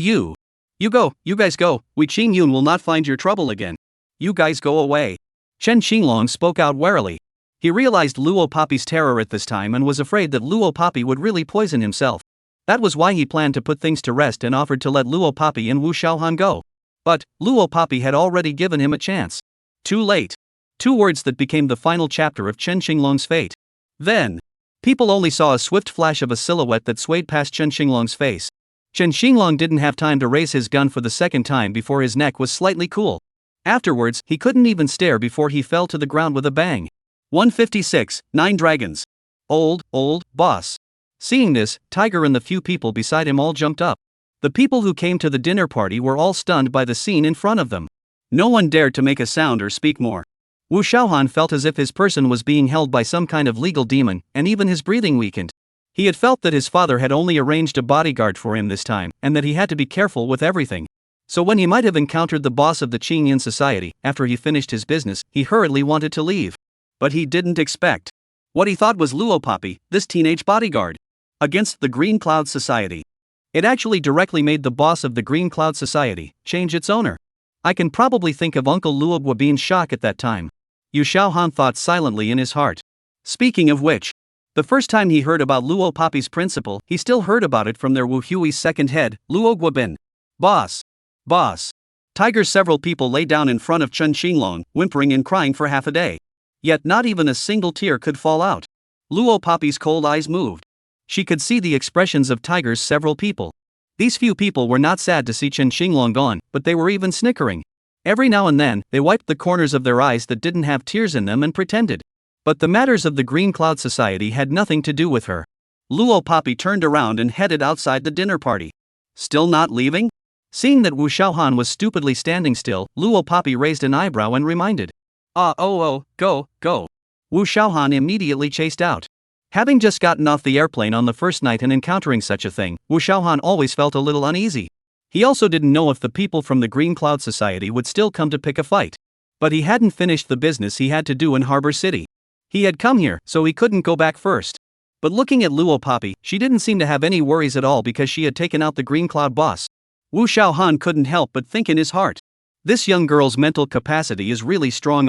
guys go, Wei Qingyun will not find your trouble again. You guys go away. Chen Xinglong spoke out warily. He realized Luo Papi's terror at this time and was afraid that Luo Papi would really poison himself. That was why he planned to put things to rest and offered to let Luo Papi and Wu Shaohan go. But Luo Papi had already given him a chance. Too late. 2 words that became the final chapter of Chen Xinglong's fate. Then, people only saw a swift flash of a silhouette that swayed past Chen Xinglong's face. Chen Xinglong didn't have time to raise his gun for the second time before his neck was slightly cool. Afterwards, he couldn't even stare before he fell to the ground with a bang. 156, 9 dragons. Old, boss. Seeing this, Tiger and the few people beside him all jumped up. The people who came to the dinner party were all stunned by the scene in front of them. No one dared to make a sound or speak more. Wu Shaohan felt as if his person was being held by some kind of legal demon, and even his breathing weakened. He had felt that his father had only arranged a bodyguard for him this time, and that he had to be careful with everything. So when he might have encountered the boss of the Qingyan society, after he finished his business, he hurriedly wanted to leave. But he didn't expect what he thought was Luo Papi, this teenage bodyguard, against the Green Cloud Society. It actually directly made the boss of the Green Cloud Society change its owner. I can probably think of Uncle Luo Guobin's shock at that time. Yu Shaohan thought silently in his heart. Speaking of which, the first time he heard about Luo Papi's principle, he still heard about it from their Wu Hui's second head, Luo Guobin. Boss. Tiger's several people lay down in front of Chen Xinglong, whimpering and crying for half a day. Yet not even a single tear could fall out. Luo Papi's cold eyes moved. She could see the expressions of Tiger's several people. These few people were not sad to see Chen Xinglong gone, but they were even snickering. Every now and then, they wiped the corners of their eyes that didn't have tears in them and pretended. But the matters of the Green Cloud Society had nothing to do with her. Luo Papi turned around and headed outside the dinner party. Still not leaving? Seeing that Wu Shaohan was stupidly standing still, Luo Papi raised an eyebrow and reminded. Go. Wu Shaohan immediately chased out. Having just gotten off the airplane on the first night and encountering such a thing, Wu Shaohan always felt a little uneasy. He also didn't know if the people from the Green Cloud Society would still come to pick a fight. But he hadn't finished the business he had to do in Harbor City. He had come here, so he couldn't go back first. But looking at Luo Papi, she didn't seem to have any worries at all because she had taken out the Green Cloud boss. Wu Shaohan couldn't help but think in his heart. This young girl's mental capacity is really strong.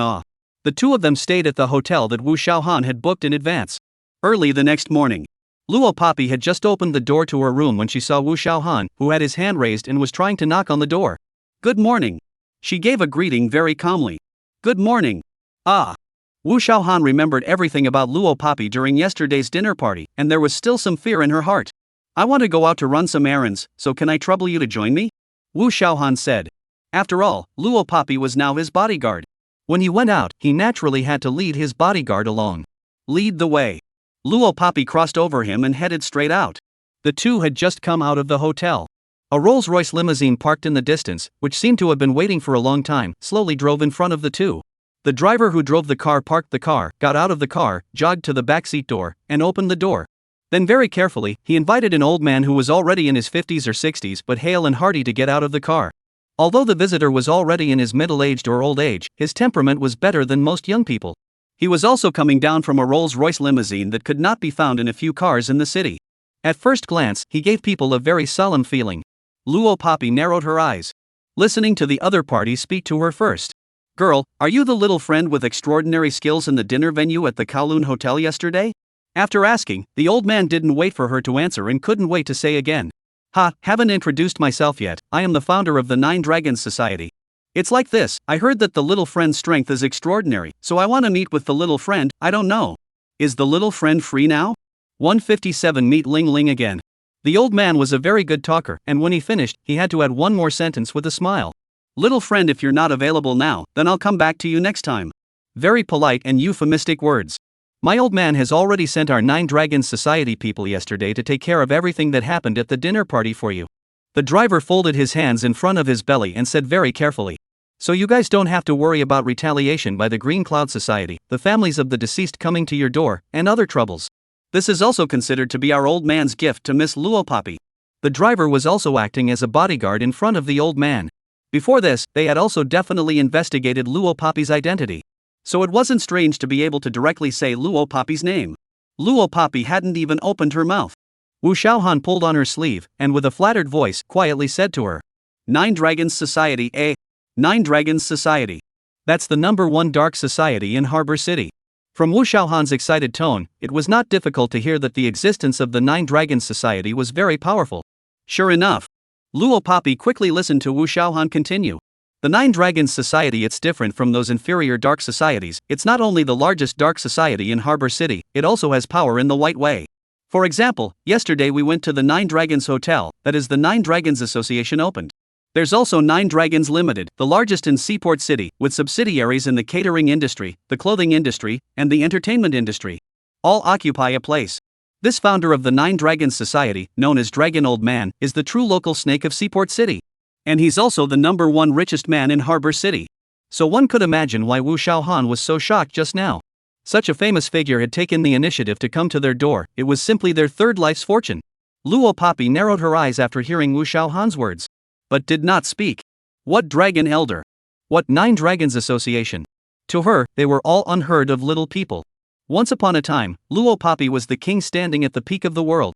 The two of them stayed at the hotel that Wu Shaohan had booked in advance. Early the next morning, Luo Papi had just opened the door to her room when she saw Wu Shaohan, who had his hand raised and was trying to knock on the door. Good morning. She gave a greeting very calmly. Good morning. Wu Shaohan remembered everything about Luo Papi during yesterday's dinner party, and there was still some fear in her heart. I want to go out to run some errands, so can I trouble you to join me? Wu Shaohan said. After all, Luo Papi was now his bodyguard. When he went out, he naturally had to lead his bodyguard along. Lead the way. Luo Papi crossed over him and headed straight out. The two had just come out of the hotel. A Rolls-Royce limousine parked in the distance, which seemed to have been waiting for a long time, slowly drove in front of the two. The driver who drove the car parked the car, got out of the car, jogged to the backseat door, and opened the door. Then very carefully, he invited an old man who was already in his 50s or 60s but hale and hearty to get out of the car. Although the visitor was already in his middle-aged or old age, his temperament was better than most young people. He was also coming down from a Rolls-Royce limousine that could not be found in a few cars in the city. At first glance, he gave people a very solemn feeling. Luo Poppy narrowed her eyes, listening to the other party speak to her first. "Girl, are you the little friend with extraordinary skills in the dinner venue at the Kowloon Hotel yesterday?" After asking, the old man didn't wait for her to answer and couldn't wait to say again. "Ha, haven't introduced myself yet. I am the founder of the Nine Dragons Society. It's like this, I heard that the little friend's strength is extraordinary, so I want to meet with the little friend. I don't know. Is the little friend free now?" 157 Meet Ling Ling again. The old man was a very good talker, and when he finished, he had to add one more sentence with a smile. "Little friend, if you're not available now, then I'll come back to you next time." Very polite and euphemistic words. My old man has already sent our Nine Dragons Society people yesterday to take care of everything that happened at the dinner party for you. The driver folded his hands in front of his belly and said very carefully. "So you guys don't have to worry about retaliation by the Green Cloud Society, the families of the deceased coming to your door, and other troubles. This is also considered to be our old man's gift to Miss Luo Poppy." The driver was also acting as a bodyguard in front of the old man. Before this, they had also definitely investigated Luo Poppy's identity. So it wasn't strange to be able to directly say Luo Poppy's name. Luo Poppy hadn't even opened her mouth. Wu Xiaohan pulled on her sleeve, and with a flattered voice, quietly said to her, "Nine Dragons Society, eh? Nine Dragons Society. That's the #1 dark society in Harbor City." From Wu Xiaohan's excited tone, it was not difficult to hear that the existence of the Nine Dragons Society was very powerful. Sure enough, Luo Poppy quickly listened to Wu Xiaohan continue. "The Nine Dragons Society, it's different from those inferior dark societies. It's not only the largest dark society in Harbor City, it also has power in the White Way. For example, yesterday we went to the Nine Dragons Hotel, that is the Nine Dragons Association opened. There's also Nine Dragons Limited, the largest in Seaport City, with subsidiaries in the catering industry, the clothing industry, and the entertainment industry. All occupy a place. This founder of the Nine Dragons Society, known as Dragon Old Man, is the true local snake of Seaport City. And he's also the #1 richest man in Harbor City." So one could imagine why Wu Xiaohan was so shocked just now. Such a famous figure had taken the initiative to come to their door, it was simply their third life's fortune. Luo Poppy narrowed her eyes after hearing Wu Xiaohan's words, but did not speak. What dragon elder? What Nine Dragons Association? To her, they were all unheard of little people. Once upon a time, Luo Poppy was the king standing at the peak of the world.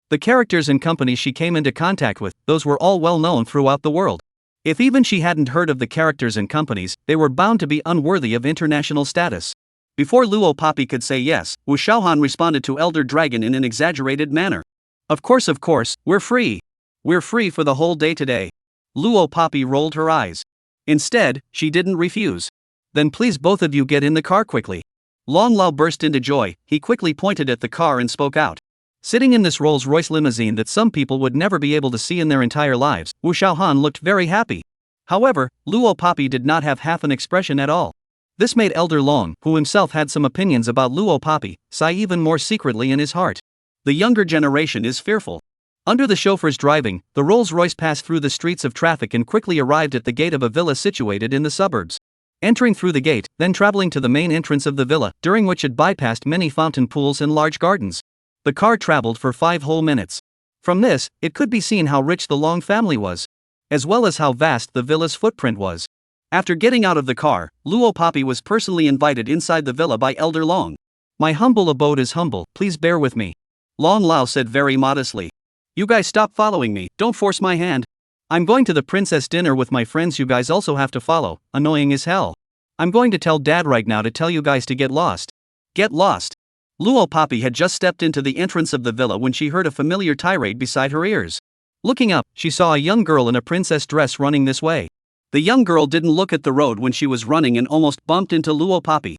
The characters and companies she came into contact with, those were all well known throughout the world. If even she hadn't heard of the characters and companies, they were bound to be unworthy of international status. Before Luo Poppy could say yes, Wu Xiaohan responded to Elder Dragon in an exaggerated manner. Of course, we're free. We're free for the whole day today." Luo Poppy rolled her eyes. Instead, she didn't refuse. "Then please both of you get in the car quickly." Long Lao burst into joy, he quickly pointed at the car and spoke out. Sitting in this Rolls-Royce limousine that some people would never be able to see in their entire lives, Wu Xiaohan looked very happy. However, Luo Poppy did not have half an expression at all. This made Elder Long, who himself had some opinions about Luo Poppy, sigh even more secretly in his heart. The younger generation is fearful. Under the chauffeur's driving, the Rolls-Royce passed through the streets of traffic and quickly arrived at the gate of a villa situated in the suburbs. Entering through the gate, then traveling to the main entrance of the villa, during which it bypassed many fountain pools and large gardens. The car traveled for 5 whole minutes. From this, it could be seen how rich the Long family was, as well as how vast the villa's footprint was. After getting out of the car, Luo Poppy was personally invited inside the villa by Elder Long. "My humble abode is humble, please bear with me," Long Lao said very modestly. "You guys stop following me, don't force my hand. I'm going to the princess dinner with my friends, you guys also have to follow, annoying as hell. I'm going to tell Dad right now to tell you guys to get lost." Get lost. Luo Poppy had just stepped into the entrance of the villa when she heard a familiar tirade beside her ears. Looking up, she saw a young girl in a princess dress running this way. The young girl didn't look at the road when she was running and almost bumped into Luo Poppy.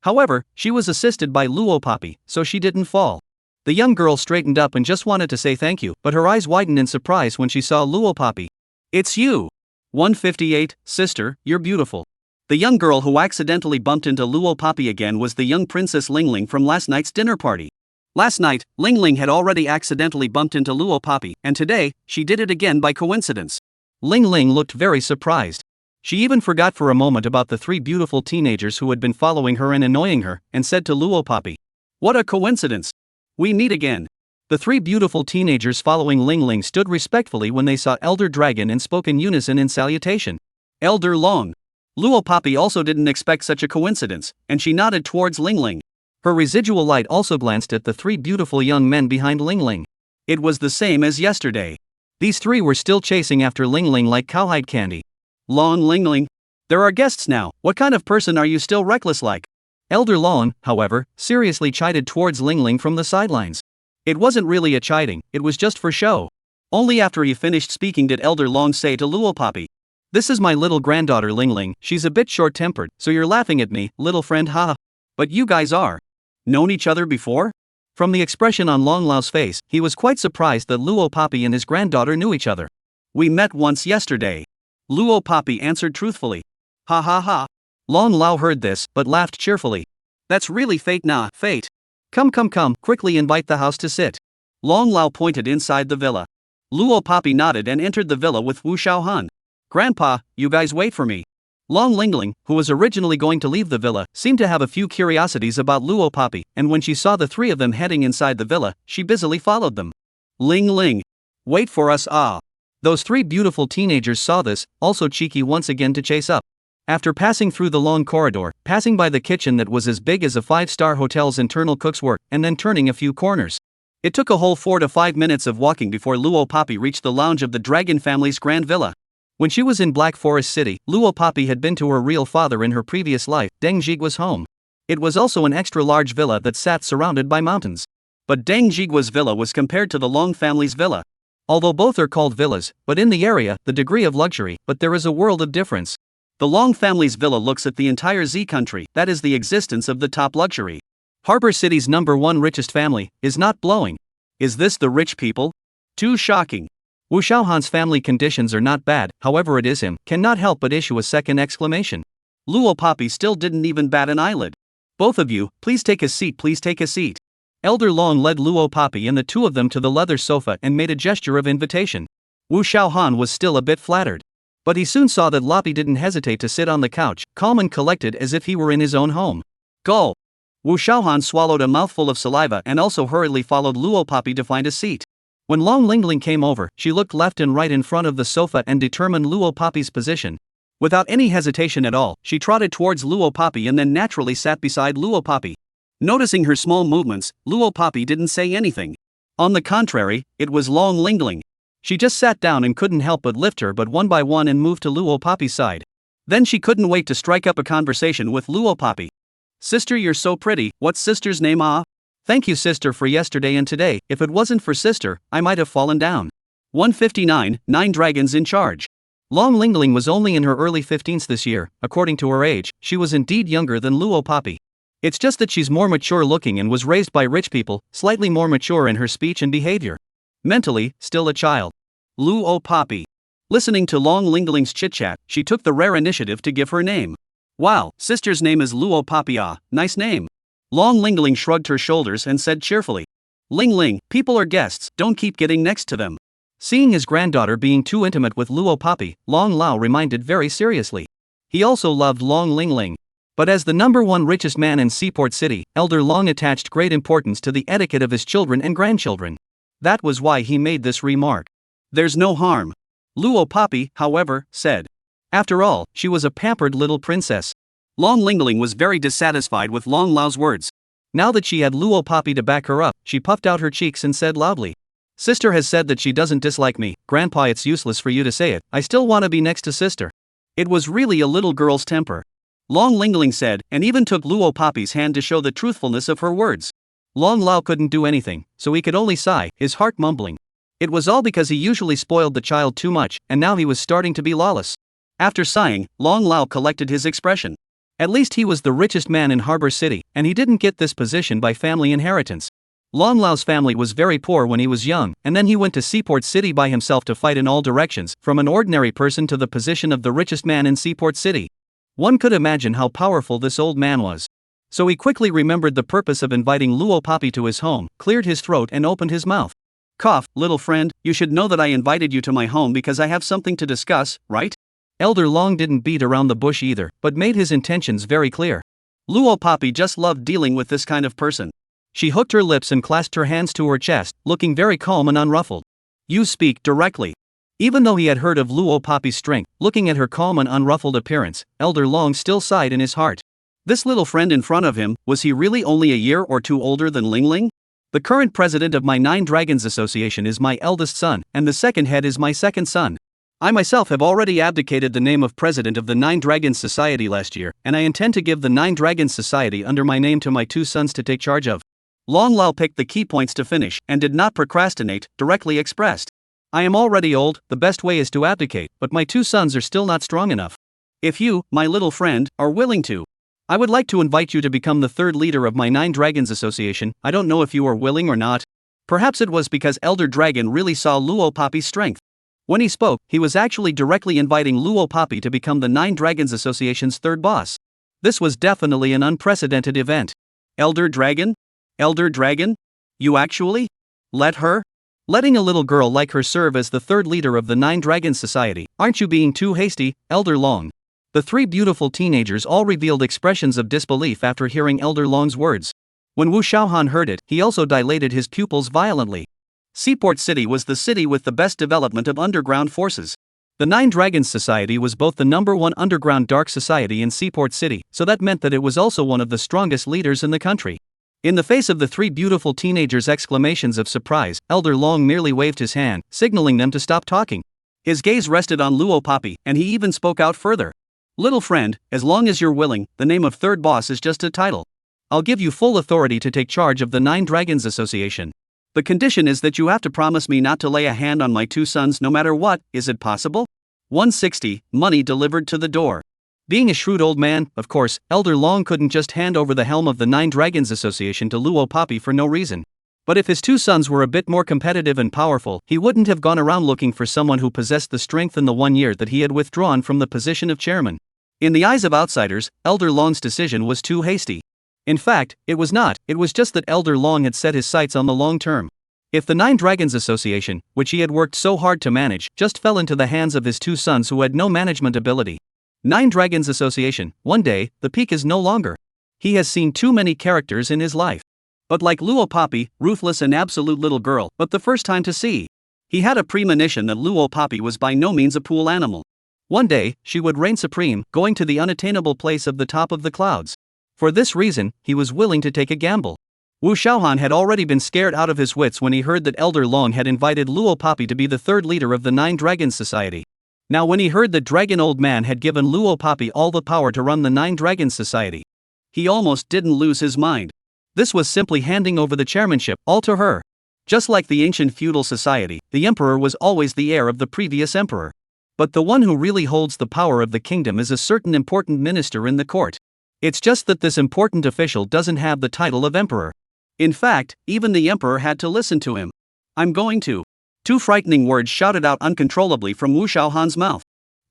However, she was assisted by Luo Poppy, so she didn't fall. The young girl straightened up and just wanted to say thank you, but her eyes widened in surprise when she saw Luo Poppy. "It's you! 158, sister, you're beautiful." The young girl who accidentally bumped into Luo Poppy again was the young Princess Ling Ling from last night's dinner party. Last night, Ling Ling had already accidentally bumped into Luo Poppy, and today, she did it again by coincidence. Ling Ling looked very surprised. She even forgot for a moment about the three beautiful teenagers who had been following her and annoying her, and said to Luo Papi, "What a coincidence! We meet again." The three beautiful teenagers following Ling Ling stood respectfully when they saw Elder Dragon and spoke in unison in salutation. "Elder Long." Luo Papi also didn't expect such a coincidence, and she nodded towards Ling Ling. Her residual light also glanced at the three beautiful young men behind Ling Ling. It was the same as yesterday. These three were still chasing after Ling Ling like cowhide candy. "Long Ling Ling, there are guests now, what kind of person are you still reckless like?" Elder Long, however, seriously chided towards Ling Ling from the sidelines. It wasn't really a chiding, it was just for show. Only after he finished speaking did Elder Long say to Luo Papi, "This is my little granddaughter Ling Ling, she's a bit short-tempered, so you're laughing at me, little friend, haha. But you guys are. Known each other before?" From the expression on Long Lao's face, he was quite surprised that Luo Papi and his granddaughter knew each other. "We met once yesterday." Luo Papi answered truthfully. "Ha ha ha." Long Lao heard this, but laughed cheerfully. "That's really fate nah, fate. Come, quickly invite the house to sit." Long Lao pointed inside the villa. Luo Papi nodded and entered the villa with Wu Xiaohan. "Grandpa, you guys wait for me." Long Lingling, who was originally going to leave the villa, seemed to have a few curiosities about Luo Papi, and when she saw the three of them heading inside the villa, she busily followed them. "Ling Ling, wait for us ah." Those three beautiful teenagers saw this, also cheeky once again to chase up. After passing through the long corridor, passing by the kitchen that was as big as a five-star hotel's internal cook's work, and then turning a few corners. It took a whole 4 to 5 minutes of walking before Luo Papi reached the lounge of the Dragon family's grand villa. When she was in Black Forest City, Luo Papi had been to her real father in her previous life, Deng Jigua's home. It was also an extra-large villa that sat surrounded by mountains. But Deng Jigua's villa was compared to the Long family's villa. Although both are called villas, but in the area, the degree of luxury, but there is a world of difference. The Long family's villa looks at the entire Z country, that is the existence of the top luxury. Harbor City's #1 richest family is not blowing. Is this the rich people? Too shocking. Wu Xiaohan's family conditions are not bad, however it is him, cannot help but issue a second exclamation. Luo Papi still didn't even bat an eyelid. "Both of you, please take a seat, please take a seat." Elder Long led Luo Papi and the two of them to the leather sofa and made a gesture of invitation. Wu Xiaohan was still a bit flattered. But he soon saw that Loppy didn't hesitate to sit on the couch, calm and collected as if he were in his own home. "Gulp." Wu Xiaohan swallowed a mouthful of saliva and also hurriedly followed Luo Papi to find a seat. When Long Lingling came over, she looked left and right in front of the sofa and determined Luo Papi's position. Without any hesitation at all, she trotted towards Luo Papi and then naturally sat beside Luo Papi. Noticing her small movements, Luo Papi didn't say anything. On the contrary, it was Long Lingling. She just sat down and couldn't help but lift her but one by one and move to Luo Papi's side. Then she couldn't wait to strike up a conversation with Luo Papi. "Sister, you're so pretty, what's sister's name ah?" "Thank you sister for yesterday and today, if it wasn't for sister, I might have fallen down." 159, 9 dragons in charge. Long Lingling was only in her early 15s this year, according to her age, she was indeed younger than Luo Papi. It's just that she's more mature looking and was raised by rich people, slightly more mature in her speech and behavior. Mentally, still a child. Luo Papi. Listening to Long Lingling's chit-chat, she took the rare initiative to give her name. "Wow, sister's name is Luo Papi ah, nice name." Long Lingling shrugged her shoulders and said cheerfully, "Ling Ling, people are guests, don't keep getting next to them." Seeing his granddaughter being too intimate with Luo Papi, Long Lao reminded very seriously. He also loved Long Lingling. But as the #1 richest man in Seaport City, Elder Long attached great importance to the etiquette of his children and grandchildren. That was why he made this remark. "There's no harm." Luo Papi, however, said. After all, she was a pampered little princess. Long Lingling was very dissatisfied with Long Lao's words. Now that she had Luo Papi to back her up, she puffed out her cheeks and said loudly, "Sister has said that she doesn't dislike me, Grandpa, it's useless for you to say it, I still want to be next to sister." It was really a little girl's temper. Long Lingling said, and even took Luo Papi's hand to show the truthfulness of her words. Long Lao couldn't do anything, so he could only sigh, his heart mumbling. It was all because he usually spoiled the child too much, and now he was starting to be lawless. After sighing, Long Lao collected his expression. At least he was the richest man in Harbor City, and he didn't get this position by family inheritance. Long Lao's family was very poor when he was young, and then he went to Seaport City by himself to fight in all directions, from an ordinary person to the position of the richest man in Seaport City. One could imagine how powerful this old man was. So he quickly remembered the purpose of inviting Luo Papi to his home, cleared his throat and opened his mouth. "Cough, little friend, you should know that I invited you to my home because I have something to discuss, right?" Elder Long didn't beat around the bush either, but made his intentions very clear. Luo Papi just loved dealing with this kind of person. She hooked her lips and clasped her hands to her chest, looking very calm and unruffled. You speak directly. Even though he had heard of Luo Papi's strength, looking at her calm and unruffled appearance, Elder Long still sighed in his heart. This little friend in front of him, was he really only a year or two older than Ling Ling? The current president of my Nine Dragons Association is my eldest son, and the second head is my second son. I myself have already abdicated the name of president of the Nine Dragons Society last year, and I intend to give the Nine Dragons Society under my name to my two sons to take charge of. Long Lao picked the key points to finish and did not procrastinate, directly expressed. I am already old, the best way is to abdicate, but my two sons are still not strong enough. If you, my little friend, are willing to, I would like to invite you to become the third leader of my Nine Dragons Association. I don't know if you are willing or not. Perhaps it was because Elder Dragon really saw Luo Papi's strength. When he spoke, he was actually directly inviting Luo Papi to become the Nine Dragons Association's third boss. This was definitely an unprecedented event. Elder Dragon? Elder Dragon? You actually? Let her? Letting a little girl like her serve as the third leader of the Nine Dragons Society, aren't you being too hasty, Elder Long? The three beautiful teenagers all revealed expressions of disbelief after hearing Elder Long's words. When Wu Xiaohan heard it, he also dilated his pupils violently. Seaport City was the city with the best development of underground forces. The Nine Dragons Society was both the #1 underground dark society in Seaport City, so that meant that it was also one of the strongest leaders in the country. In the face of the three beautiful teenagers' exclamations of surprise, Elder Long merely waved his hand, signaling them to stop talking. His gaze rested on Luo Papi, and he even spoke out further. Little friend, as long as you're willing, the name of third boss is just a title. I'll give you full authority to take charge of the Nine Dragons Association. The condition is that you have to promise me not to lay a hand on my two sons no matter what. Is it possible? 160, money delivered to the door. Being a shrewd old man, of course, Elder Long couldn't just hand over the helm of the Nine Dragons Association to Luo Papi for no reason. But if his two sons were a bit more competitive and powerful, he wouldn't have gone around looking for someone who possessed the strength in the 1 year that he had withdrawn from the position of chairman. In the eyes of outsiders, Elder Long's decision was too hasty. In fact, it was not, it was just that Elder Long had set his sights on the long term. If the Nine Dragons Association, which he had worked so hard to manage, just fell into the hands of his two sons who had no management ability. Nine Dragons Association, one day, the peak is no longer. He has seen too many characters in his life. But like Luo Papi, ruthless and absolute little girl, but the first time to see. He had a premonition that Luo Papi was by no means a pool animal. One day, she would reign supreme, going to the unattainable place of the top of the clouds. For this reason, he was willing to take a gamble. Wu Xiaohan had already been scared out of his wits when he heard that Elder Long had invited Luo Papi to be the third leader of the Nine Dragons Society. Now when he heard that Dragon Old Man had given Luo Papi all the power to run the Nine Dragons Society, he almost didn't lose his mind. This was simply handing over the chairmanship, all to her. Just like the ancient feudal society, the emperor was always the heir of the previous emperor. But the one who really holds the power of the kingdom is a certain important minister in the court. It's just that this important official doesn't have the title of emperor. In fact, even the emperor had to listen to him. I'm going to. Two frightening words shouted out uncontrollably from Wu Xiaohan's mouth.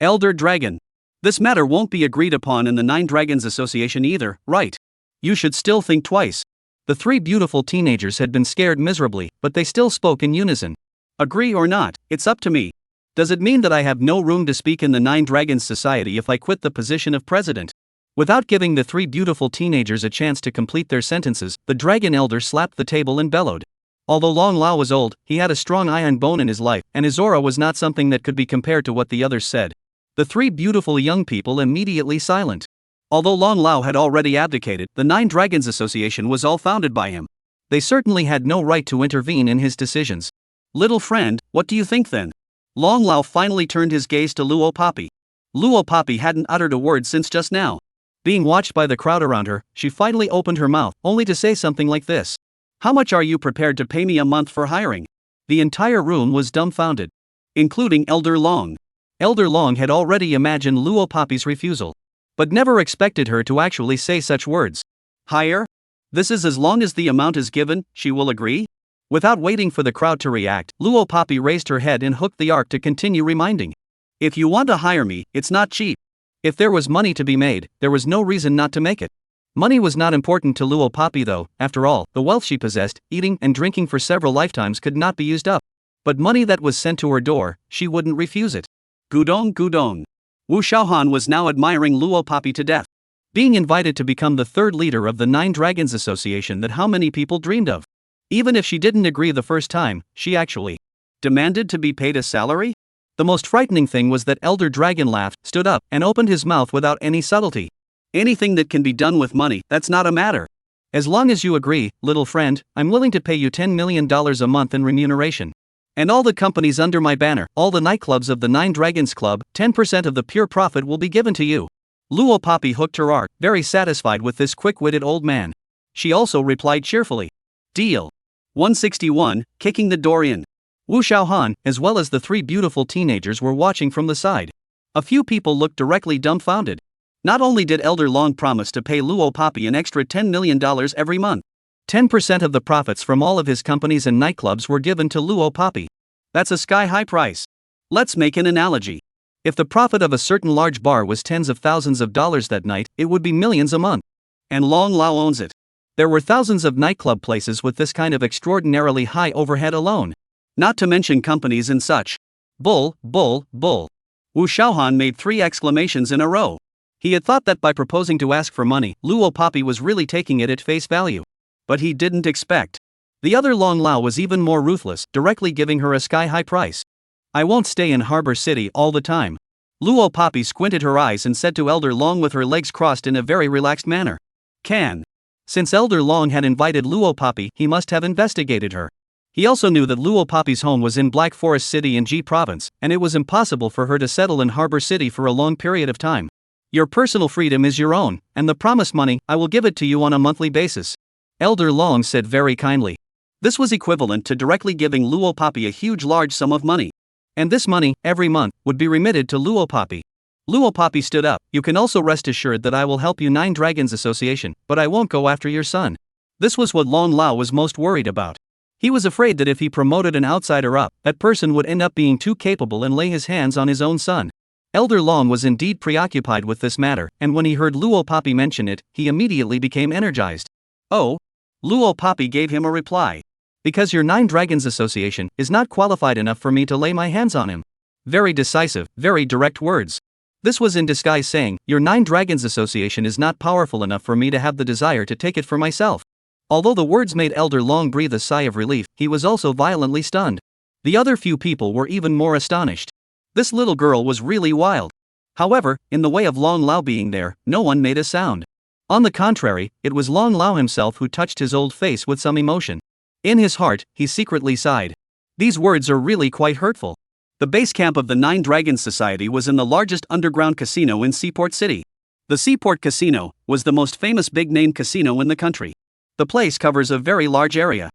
Elder Dragon. This matter won't be agreed upon in the Nine Dragons Association either, right? You should still think twice. The three beautiful teenagers had been scared miserably, but they still spoke in unison. Agree or not, it's up to me. Does it mean that I have no room to speak in the Nine Dragons Society if I quit the position of president? Without giving the three beautiful teenagers a chance to complete their sentences, the dragon elder slapped the table and bellowed. Although Long Lao was old, he had a strong iron bone in his life, and his aura was not something that could be compared to what the others said. The three beautiful young people immediately silent. Although Long Lao had already abdicated, the Nine Dragons Association was all founded by him. They certainly had no right to intervene in his decisions. Little friend, what do you think then? Long Lao finally turned his gaze to Luo Papi. Luo Papi hadn't uttered a word since just now. Being watched by the crowd around her, she finally opened her mouth, only to say something like this. How much are you prepared to pay me a month for hiring? The entire room was dumbfounded. Including Elder Long. Elder Long had already imagined Luo Papi's refusal, but never expected her to actually say such words. Hire? This is as long as the amount is given, she will agree? Without waiting for the crowd to react, Luo Papi raised her head and hooked the arc to continue reminding. If you want to hire me, it's not cheap. If there was money to be made, there was no reason not to make it. Money was not important to Luo Papi though. After all, the wealth she possessed, eating and drinking for several lifetimes could not be used up. But money that was sent to her door, she wouldn't refuse it. Gudong Gudong. Wu Xiaohan was now admiring Luo Papi to death. Being invited to become the third leader of the Nine Dragons Association that how many people dreamed of. Even if she didn't agree the first time, she actually demanded to be paid a salary? The most frightening thing was that Elder Dragon laughed, stood up, and opened his mouth without any subtlety. Anything that can be done with money, that's not a matter. As long as you agree, little friend, I'm willing to pay you $10 million a month in remuneration. And all the companies under my banner, all the nightclubs of the Nine Dragons Club, 10% of the pure profit will be given to you. Luo Papi hooked her arc, very satisfied with this quick-witted old man. She also replied cheerfully. Deal. 161, kicking the door in. Wu Xiaohan, as well as the three beautiful teenagers, were watching from the side. A few people looked directly dumbfounded. Not only did Elder Long promise to pay Luo Papi an extra $10 million every month, 10% of the profits from all of his companies and nightclubs were given to Luo Papi. That's a sky-high price. Let's make an analogy. If the profit of a certain large bar was tens of thousands of dollars that night, it would be millions a month. And Long Lao owns it. There were thousands of nightclub places with this kind of extraordinarily high overhead alone. Not to mention companies and such. Bull, bull, bull. Wu Xiaohan made 3 exclamations in a row. He had thought that by proposing to ask for money, Luo Papi was really taking it at face value. But he didn't expect. The other Long Lao was even more ruthless, directly giving her a sky-high price. I won't stay in Harbor City all the time. Luo Papi squinted her eyes and said to Elder Long with her legs crossed in a very relaxed manner. Can. Since Elder Long had invited Luo Papi, he must have investigated her. He also knew that Luo Papi's home was in Black Forest City in Ji Province, and it was impossible for her to settle in Harbor City for a long period of time. Your personal freedom is your own, and the promised money, I will give it to you on a monthly basis. Elder Long said very kindly. This was equivalent to directly giving Luo Papi a huge large sum of money. And this money, every month, would be remitted to Luo Papi. Luo Papi stood up. You can also rest assured that I will help you Nine Dragons Association, but I won't go after your son. This was what Long Lao was most worried about. He was afraid that if he promoted an outsider up, that person would end up being too capable and lay his hands on his own son. Elder Long was indeed preoccupied with this matter, and when he heard Luo Papi mention it, he immediately became energized. Oh? Luo Papi gave him a reply. Because your Nine Dragons Association is not qualified enough for me to lay my hands on him. Very decisive, very direct words. This was in disguise saying, your Nine Dragons Association is not powerful enough for me to have the desire to take it for myself. Although the words made Elder Long breathe a sigh of relief, he was also violently stunned. The other few people were even more astonished. This little girl was really wild. However, in the way of Long Lao being there, no one made a sound. On the contrary, it was Long Lao himself who touched his old face with some emotion. In his heart, he secretly sighed. These words are really quite hurtful. The base camp of the Nine Dragons Society was in the largest underground casino in Seaport City. The Seaport Casino was the most famous big-name casino in the country. The place covers a very large area.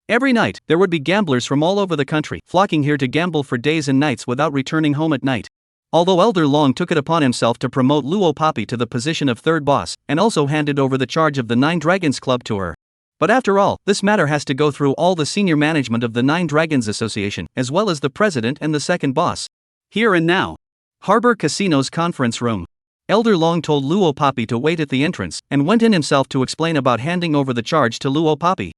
Every night, there would be gamblers from all over the country flocking here to gamble for days and nights without returning home at night. Although Elder Long took it upon himself to promote Luo Papi to the position of third boss, and also handed over the charge of the Nine Dragons Club to her. But after all, this matter has to go through all the senior management of the Nine Dragons Association, as well as the president and the second boss. Here and now. Harbor Casino's conference room. Elder Long told Luo Papi to wait at the entrance, and went in himself to explain about handing over the charge to Luo Papi.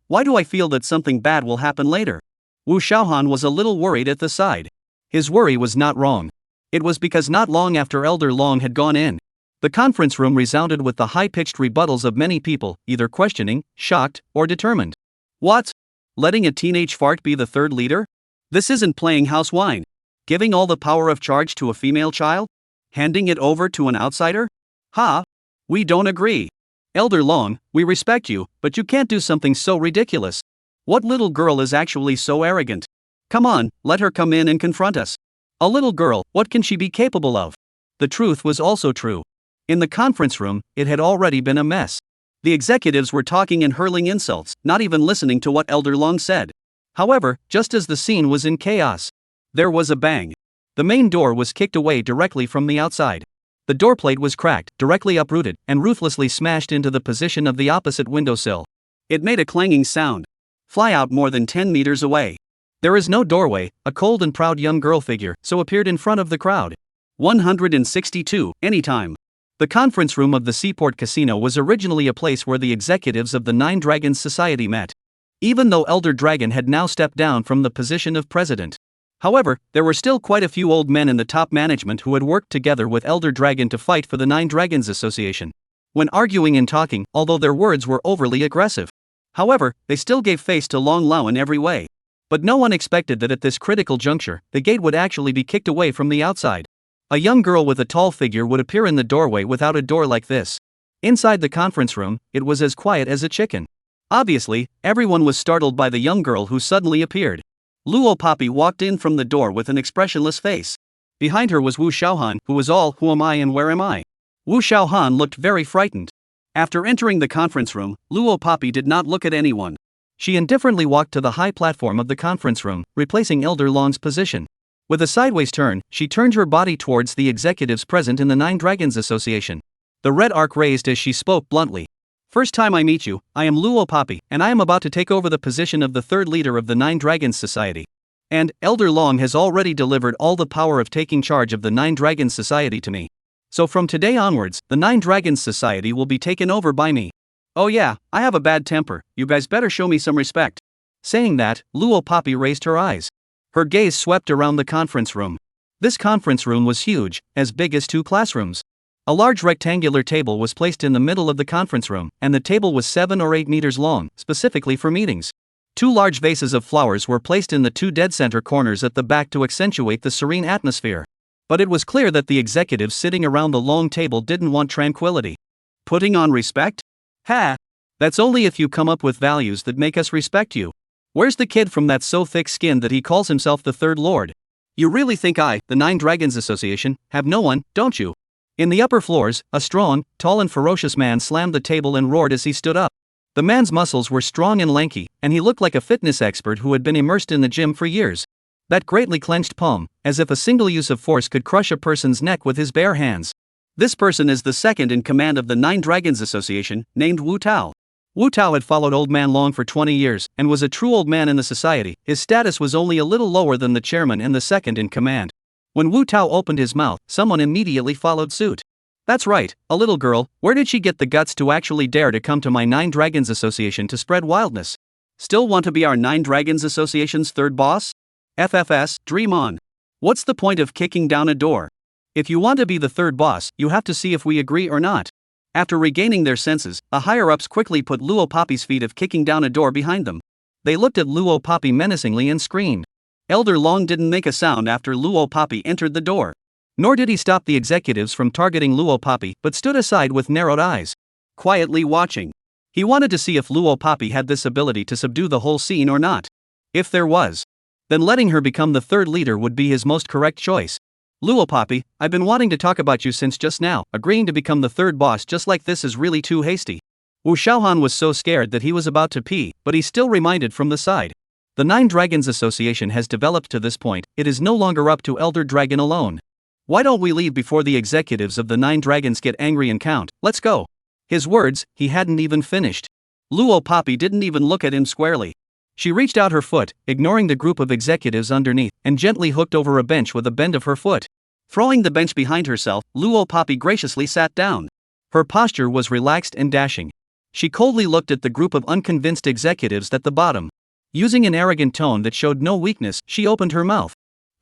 Why do I feel that something bad will happen later? Wu Xiaohan was a little worried at the side. His worry was not wrong. It was because not long after Elder Long had gone in, the conference room resounded with the high-pitched rebuttals of many people, either questioning, shocked, or determined. What? Letting a teenage fart be the third leader? This isn't playing house wine. Giving all the power of charge to a female child? Handing it over to an outsider? Ha! We don't agree. Elder Long, we respect you, but you can't do something so ridiculous. What little girl is actually so arrogant? Come on, let her come in and confront us. A little girl, what can she be capable of? The truth was also true. In the conference room, it had already been a mess. The executives were talking and hurling insults, not even listening to what Elder Long said. However, just as the scene was in chaos, there was a bang. The main door was kicked away directly from the outside. The doorplate was cracked, directly uprooted, and ruthlessly smashed into the position of the opposite windowsill. It made a clanging sound. Fly out more than 10 meters away. There is no doorway, a cold and proud young girl figure so appeared in front of the crowd. 162, anytime. The conference room of the Seaport Casino was originally a place where the executives of the Nine Dragons Society met. Even though Elder Dragon had now stepped down from the position of president. However, there were still quite a few old men in the top management who had worked together with Elder Dragon to fight for the Nine Dragons Association. When arguing and talking, although their words were overly aggressive. However, they still gave face to Long Lao in every way. But no one expected that at this critical juncture, the gate would actually be kicked away from the outside. A young girl with a tall figure would appear in the doorway without a door like this. Inside the conference room, it was as quiet as a chicken. Obviously, everyone was startled by the young girl who suddenly appeared. Luo Papi walked in from the door with an expressionless face. Behind her was Wu Xiaohan, who was all, "Who am I and where am I?" Wu Xiaohan looked very frightened. After entering the conference room, Luo Papi did not look at anyone. She indifferently walked to the high platform of the conference room, replacing Elder Long's position. With a sideways turn, she turned her body towards the executives present in the Nine Dragons Association. The red arc raised as she spoke bluntly. "First time I meet you, I am Luo Papi, and I am about to take over the position of the third leader of the Nine Dragons Society. And, Elder Long has already delivered all the power of taking charge of the Nine Dragons Society to me. So from today onwards, the Nine Dragons Society will be taken over by me. Oh yeah, I have a bad temper, you guys better show me some respect." Saying that, Luo Papi raised her eyes. Her gaze swept around the conference room. This conference room was huge, as big as 2 classrooms. A large rectangular table was placed in the middle of the conference room, and the table was 7 or 8 meters long, specifically for meetings. 2 large vases of flowers were placed in the 2 dead center corners at the back to accentuate the serene atmosphere. But it was clear that the executives sitting around the long table didn't want tranquility. Putting on respect? Ha! That's only if you come up with values that make us respect you. Where's the kid from that's so thick-skinned that he calls himself the Third Lord? You really think I, the Nine Dragons Association, have no one, don't you? In the upper floors, a strong, tall and ferocious man slammed the table and roared as he stood up. The man's muscles were strong and lanky, and he looked like a fitness expert who had been immersed in the gym for years. That greatly clenched palm, as if a single use of force could crush a person's neck with his bare hands. This person is the second in command of the Nine Dragons Association, named Wu Tao. Wu Tao had followed Old Man Long for 20 years, and was a true old man in the society. His status was only a little lower than the chairman and the second in command. When Wu Tao opened his mouth, someone immediately followed suit. "That's right, a little girl. Where did she get the guts to actually dare to come to my Nine Dragons Association to spread wildness? Still want to be our Nine Dragons Association's third boss? FFS, dream on. What's the point of kicking down a door? If you want to be the third boss, you have to see if we agree or not." After regaining their senses, the higher-ups quickly put Luo Papi's feat of kicking down a door behind them. They looked at Luo Papi menacingly and screamed. Elder Long didn't make a sound after Luo Papi entered the door. Nor did he stop the executives from targeting Luo Papi, but stood aside with narrowed eyes, quietly watching. He wanted to see if Luo Papi had this ability to subdue the whole scene or not. If there was, then letting her become the third leader would be his most correct choice. "Luo Papi, I've been wanting to talk about you since just now. Agreeing to become the third boss just like this is really too hasty." Wu Xiaohan was so scared that he was about to pee, but he still reminded from the side. The Nine Dragons Association has developed to this point, it is no longer up to Elder Dragon alone. Why don't we leave before the executives of the Nine Dragons get angry and count? Let's go. His words, he hadn't even finished. Luo Papi didn't even look at him squarely. She reached out her foot, ignoring the group of executives underneath, and gently hooked over a bench with a bend of her foot. Throwing the bench behind herself, Luo Papi graciously sat down. Her posture was relaxed and dashing. She coldly looked at the group of unconvinced executives at the bottom. Using an arrogant tone that showed no weakness, she opened her mouth.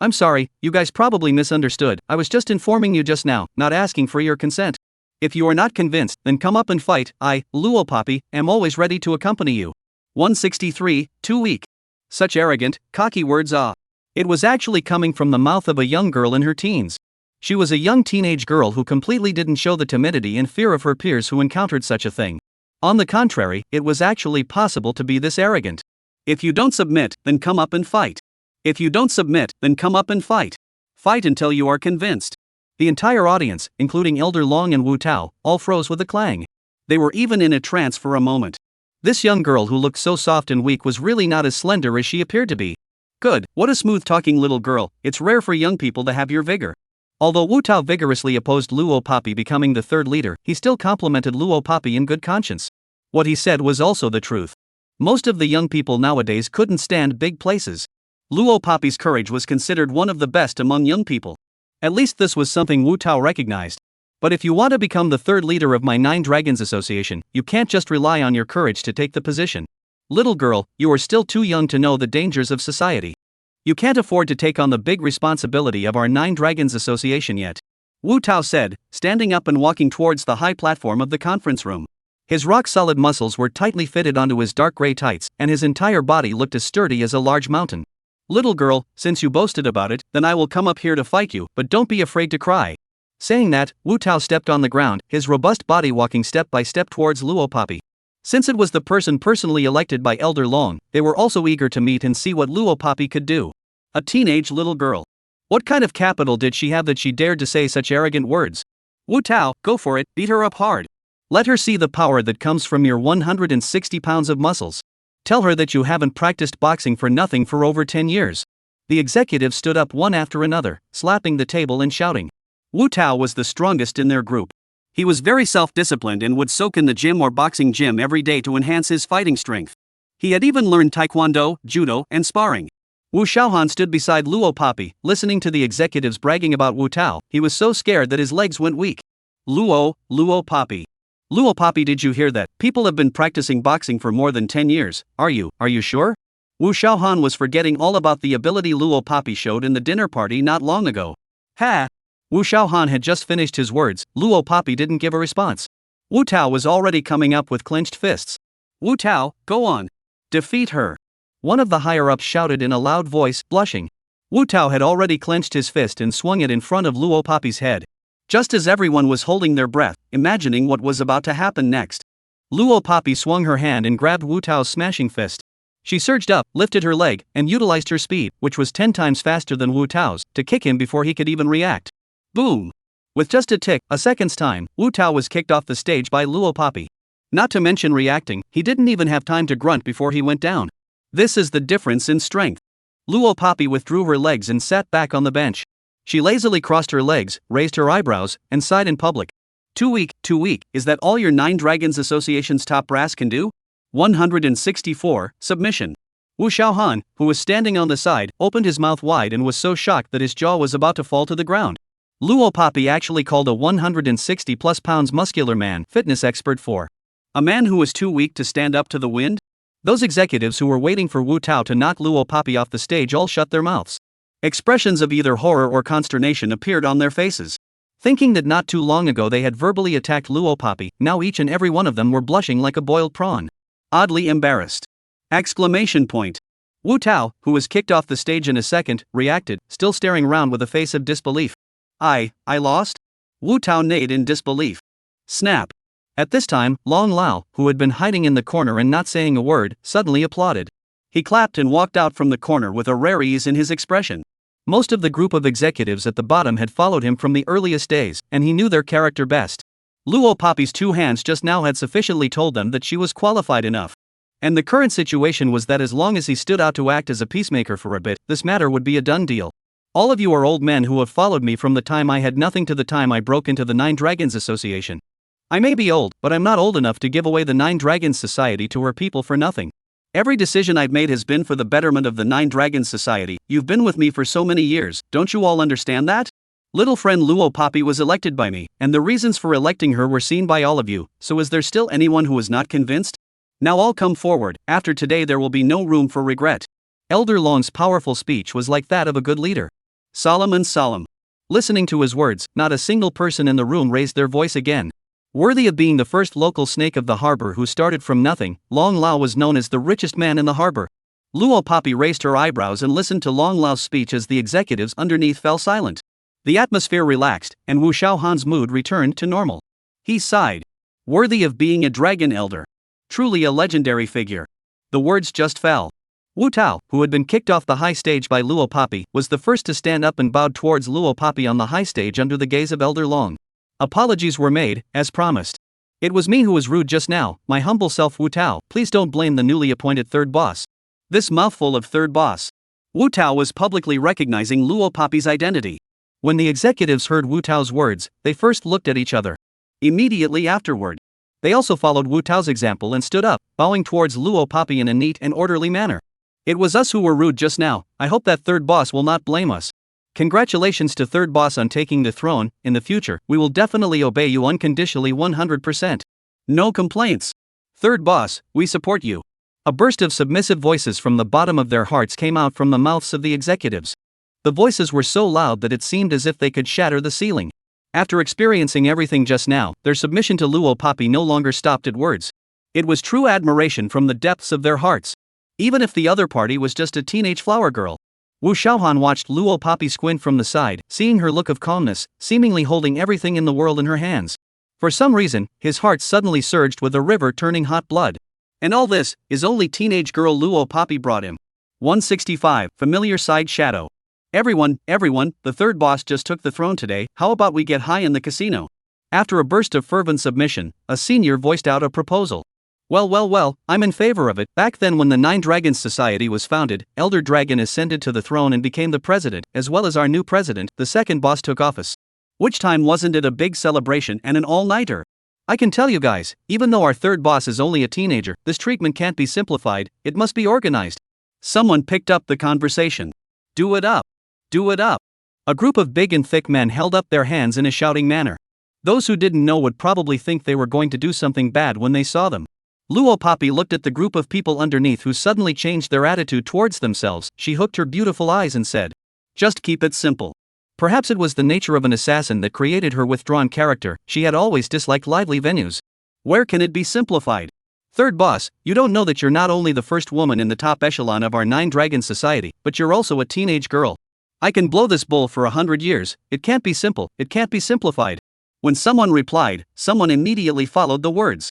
"I'm sorry, you guys probably misunderstood. I was just informing you just now, not asking for your consent. If you are not convinced, then come up and fight. I, Luo Papi, am always ready to accompany you." 163, too weak. Such arrogant, cocky words It was actually coming from the mouth of a young girl in her teens. She was a young teenage girl who completely didn't show the timidity and fear of her peers who encountered such a thing. On the contrary, it was actually possible to be this arrogant. "If you don't submit, then come up and fight. If you don't submit, then come up and fight. Fight until you are convinced." The entire audience, including Elder Long and Wu Tao, all froze with a clang. They were even in a trance for a moment. This young girl who looked so soft and weak was really not as slender as she appeared to be. Good, what a smooth-talking little girl. It's rare for young people to have your vigor. Although Wu Tao vigorously opposed Luo Papi becoming the third leader, he still complimented Luo Papi in good conscience. What he said was also the truth. Most of the young people nowadays couldn't stand big places. Luo Papi's courage was considered one of the best among young people. At least this was something Wu Tao recognized. But if you want to become the third leader of my Nine Dragons Association, you can't just rely on your courage to take the position. Little girl, you are still too young to know the dangers of society. You can't afford to take on the big responsibility of our Nine Dragons Association yet. Wu Tao said, standing up and walking towards the high platform of the conference room. His rock-solid muscles were tightly fitted onto his dark gray tights, and his entire body looked as sturdy as a large mountain. Little girl, since you boasted about it, then I will come up here to fight you, but don't be afraid to cry. Saying that, Wu Tao stepped on the ground, his robust body walking step by step towards Luo Papi. Since it was the person personally elected by Elder Long, they were also eager to meet and see what Luo Papi could do. A teenage little girl. What kind of capital did she have that she dared to say such arrogant words? Wu Tao, go for it, beat her up hard. Let her see the power that comes from your 160 pounds of muscles. Tell her that you haven't practiced boxing for nothing for over 10 years. The executives stood up one after another, slapping the table and shouting. Wu Tao was the strongest in their group. He was very self-disciplined and would soak in the gym or boxing gym every day to enhance his fighting strength. He had even learned taekwondo, judo, and sparring. Wu Xiaohan stood beside Luo Papi, listening to the executives bragging about Wu Tao. He was so scared that his legs went weak. Luo Papi. Luo Papi, did you hear that? People have been practicing boxing for more than 10 years. Are you sure? Wu Xiaohan was forgetting all about the ability Luo Papi showed in the dinner party not long ago. Ha! Wu Xiaohan had just finished his words. Luo Papi didn't give a response. Wu Tao was already coming up with clenched fists. Wu Tao, go on. Defeat her. One of the higher-ups shouted in a loud voice, blushing. Wu Tao had already clenched his fist and swung it in front of Luo Papi's head. Just as everyone was holding their breath, imagining what was about to happen next. Luo Papi swung her hand and grabbed Wu Tao's smashing fist. She surged up, lifted her leg, and utilized her speed, which was 10 times faster than Wu Tao's, to kick him before he could even react. Boom! With just a second's time, Wu Tao was kicked off the stage by Luo Papi. Not to mention reacting, he didn't even have time to grunt before he went down. This is the difference in strength. Luo Papi withdrew her legs and sat back on the bench. She lazily crossed her legs, raised her eyebrows, and sighed in public. Too weak, is that all your Nine Dragons Association's top brass can do? 164, submission. Wu Xiaohan, who was standing on the side, opened his mouth wide and was so shocked that his jaw was about to fall to the ground. Luo Papi actually called a 160-plus pounds muscular man fitness expert for a man who was too weak to stand up to the wind? Those executives who were waiting for Wu Tao to knock Luo Papi off the stage all shut their mouths. Expressions of either horror or consternation appeared on their faces. Thinking that not too long ago they had verbally attacked Luo Papi, now each and every one of them were blushing like a boiled prawn. Oddly embarrassed. Exclamation point. Wu Tao, who was kicked off the stage in a second, reacted, still staring round with a face of disbelief. I lost? Wu Tao neighed in disbelief. Snap. At this time, Long Lao, who had been hiding in the corner and not saying a word, suddenly applauded. He clapped and walked out from the corner with a rare ease in his expression. Most of the group of executives at the bottom had followed him from the earliest days, and he knew their character best. Luo Papi's 2 hands just now had sufficiently told them that she was qualified enough. And the current situation was that as long as he stood out to act as a peacemaker for a bit, this matter would be a done deal. All of you are old men who have followed me from the time I had nothing to the time I broke into the Nine Dragons Association. I may be old, but I'm not old enough to give away the Nine Dragons Society to her people for nothing. Every decision I've made has been for the betterment of the Nine Dragons Society. You've been with me for so many years, don't you all understand that? Little friend Luo Papi was elected by me, and the reasons for electing her were seen by all of you, so is there still anyone who is not convinced? Now all come forward, after today there will be no room for regret. Elder Long's powerful speech was like that of a good leader. Solemn and solemn. Listening to his words, not a single person in the room raised their voice again. Worthy of being the first local snake of the harbor who started from nothing, Long Lao was known as the richest man in the harbor. Luo Papi raised her eyebrows and listened to Long Lao's speech as the executives underneath fell silent. The atmosphere relaxed, and Wu Xiaohan's mood returned to normal. He sighed. Worthy of being a dragon elder. Truly a legendary figure. The words just fell. Wu Tao, who had been kicked off the high stage by Luo Papi, was the first to stand up and bowed towards Luo Papi on the high stage under the gaze of Elder Long. Apologies were made, as promised. It was me who was rude just now, my humble self Wu Tao. Please don't blame the newly appointed third boss. This mouthful of third boss. Wu Tao was publicly recognizing Luo Papi's identity. When the executives heard Wu Tao's words, they first looked at each other. Immediately afterward, they also followed Wu Tao's example and stood up, bowing towards Luo Papi in a neat and orderly manner. It was us who were rude just now. I hope that third boss will not blame us. Congratulations to third boss on taking the throne. In the future, we will definitely obey you unconditionally 100%. No complaints. Third boss, we support you. A burst of submissive voices from the bottom of their hearts came out from the mouths of the executives. The voices were so loud that it seemed as if they could shatter the ceiling. After experiencing everything just now, their submission to Luo Papi no longer stopped at words. It was true admiration from the depths of their hearts. Even if the other party was just a teenage flower girl. Wu Xiaohan watched Luo Papi squint from the side, seeing her look of calmness, seemingly holding everything in the world in her hands. For some reason, his heart suddenly surged with a river turning hot blood. And all this is only teenage girl Luo Papi brought him. 165, Familiar Side Shadow. Everyone, the third boss just took the throne today, how about we get high in the casino? After a burst of fervent submission, a senior voiced out a proposal. Well, I'm in favor of it. Back then when the Nine Dragons Society was founded, Elder Dragon ascended to the throne and became the president, as well as our new president, the second boss took office. Which time wasn't it a big celebration and an all-nighter? I can tell you guys, even though our third boss is only a teenager, this treatment can't be simplified, it must be organized. Someone picked up the conversation. Do it up. Do it up. A group of big and thick men held up their hands in a shouting manner. Those who didn't know would probably think they were going to do something bad when they saw them. Luo Papi looked at the group of people underneath who suddenly changed their attitude towards themselves. She hooked her beautiful eyes and said, "Just keep it simple." Perhaps it was the nature of an assassin that created her withdrawn character. She had always disliked lively venues. Where can it be simplified? Third boss, you don't know that you're not only the first woman in the top echelon of our Nine Dragons Society, but you're also a teenage girl. I can blow this bull for 100 years, it can't be simple, it can't be simplified. When someone replied, someone immediately followed the words.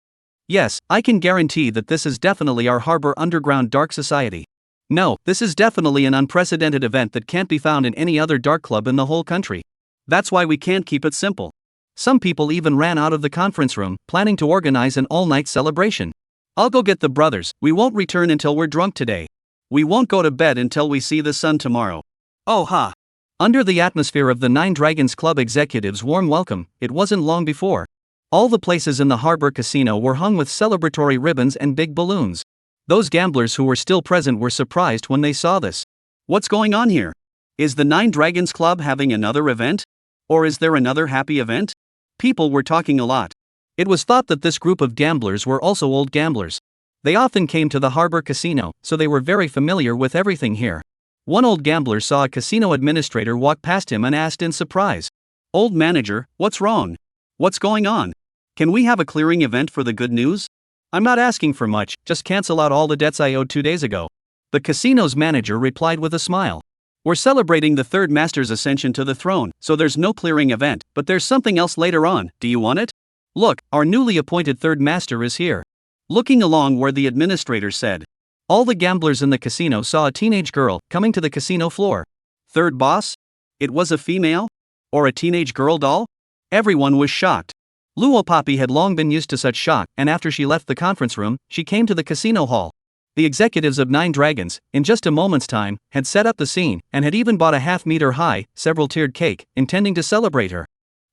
Yes, I can guarantee that this is definitely our harbor underground dark society. No, this is definitely an unprecedented event that can't be found in any other dark club in the whole country. That's why we can't keep it simple. Some people even ran out of the conference room, planning to organize an all-night celebration. I'll go get the brothers, we won't return until we're drunk today. We won't go to bed until we see the sun tomorrow. Oh ha! Under the atmosphere of the Nine Dragons Club executives' warm welcome, it wasn't long before. All the places in the harbor casino were hung with celebratory ribbons and big balloons. Those gamblers who were still present were surprised when they saw this. What's going on here? Is the Nine Dragons Club having another event? Or is there another happy event? People were talking a lot. It was thought that this group of gamblers were also old gamblers. They often came to the harbor casino, so they were very familiar with everything here. One old gambler saw a casino administrator walk past him and asked in surprise, "Old manager, what's wrong? What's going on? Can we have a clearing event for the good news? I'm not asking for much, just cancel out all the debts I owed 2 days ago." The casino's manager replied with a smile. "We're celebrating the third master's ascension to the throne, so there's no clearing event, but there's something else later on, do you want it? Look, our newly appointed third master is here." Looking along where the administrator said. All the gamblers in the casino saw a teenage girl coming to the casino floor. Third boss? It was a female? Or a teenage girl doll? Everyone was shocked. Luo Papi had long been used to such shock, and after she left the conference room, she came to the casino hall. The executives of Nine Dragons, in just a moment's time, had set up the scene, and had even bought a half-meter high, several-tiered cake, intending to celebrate her.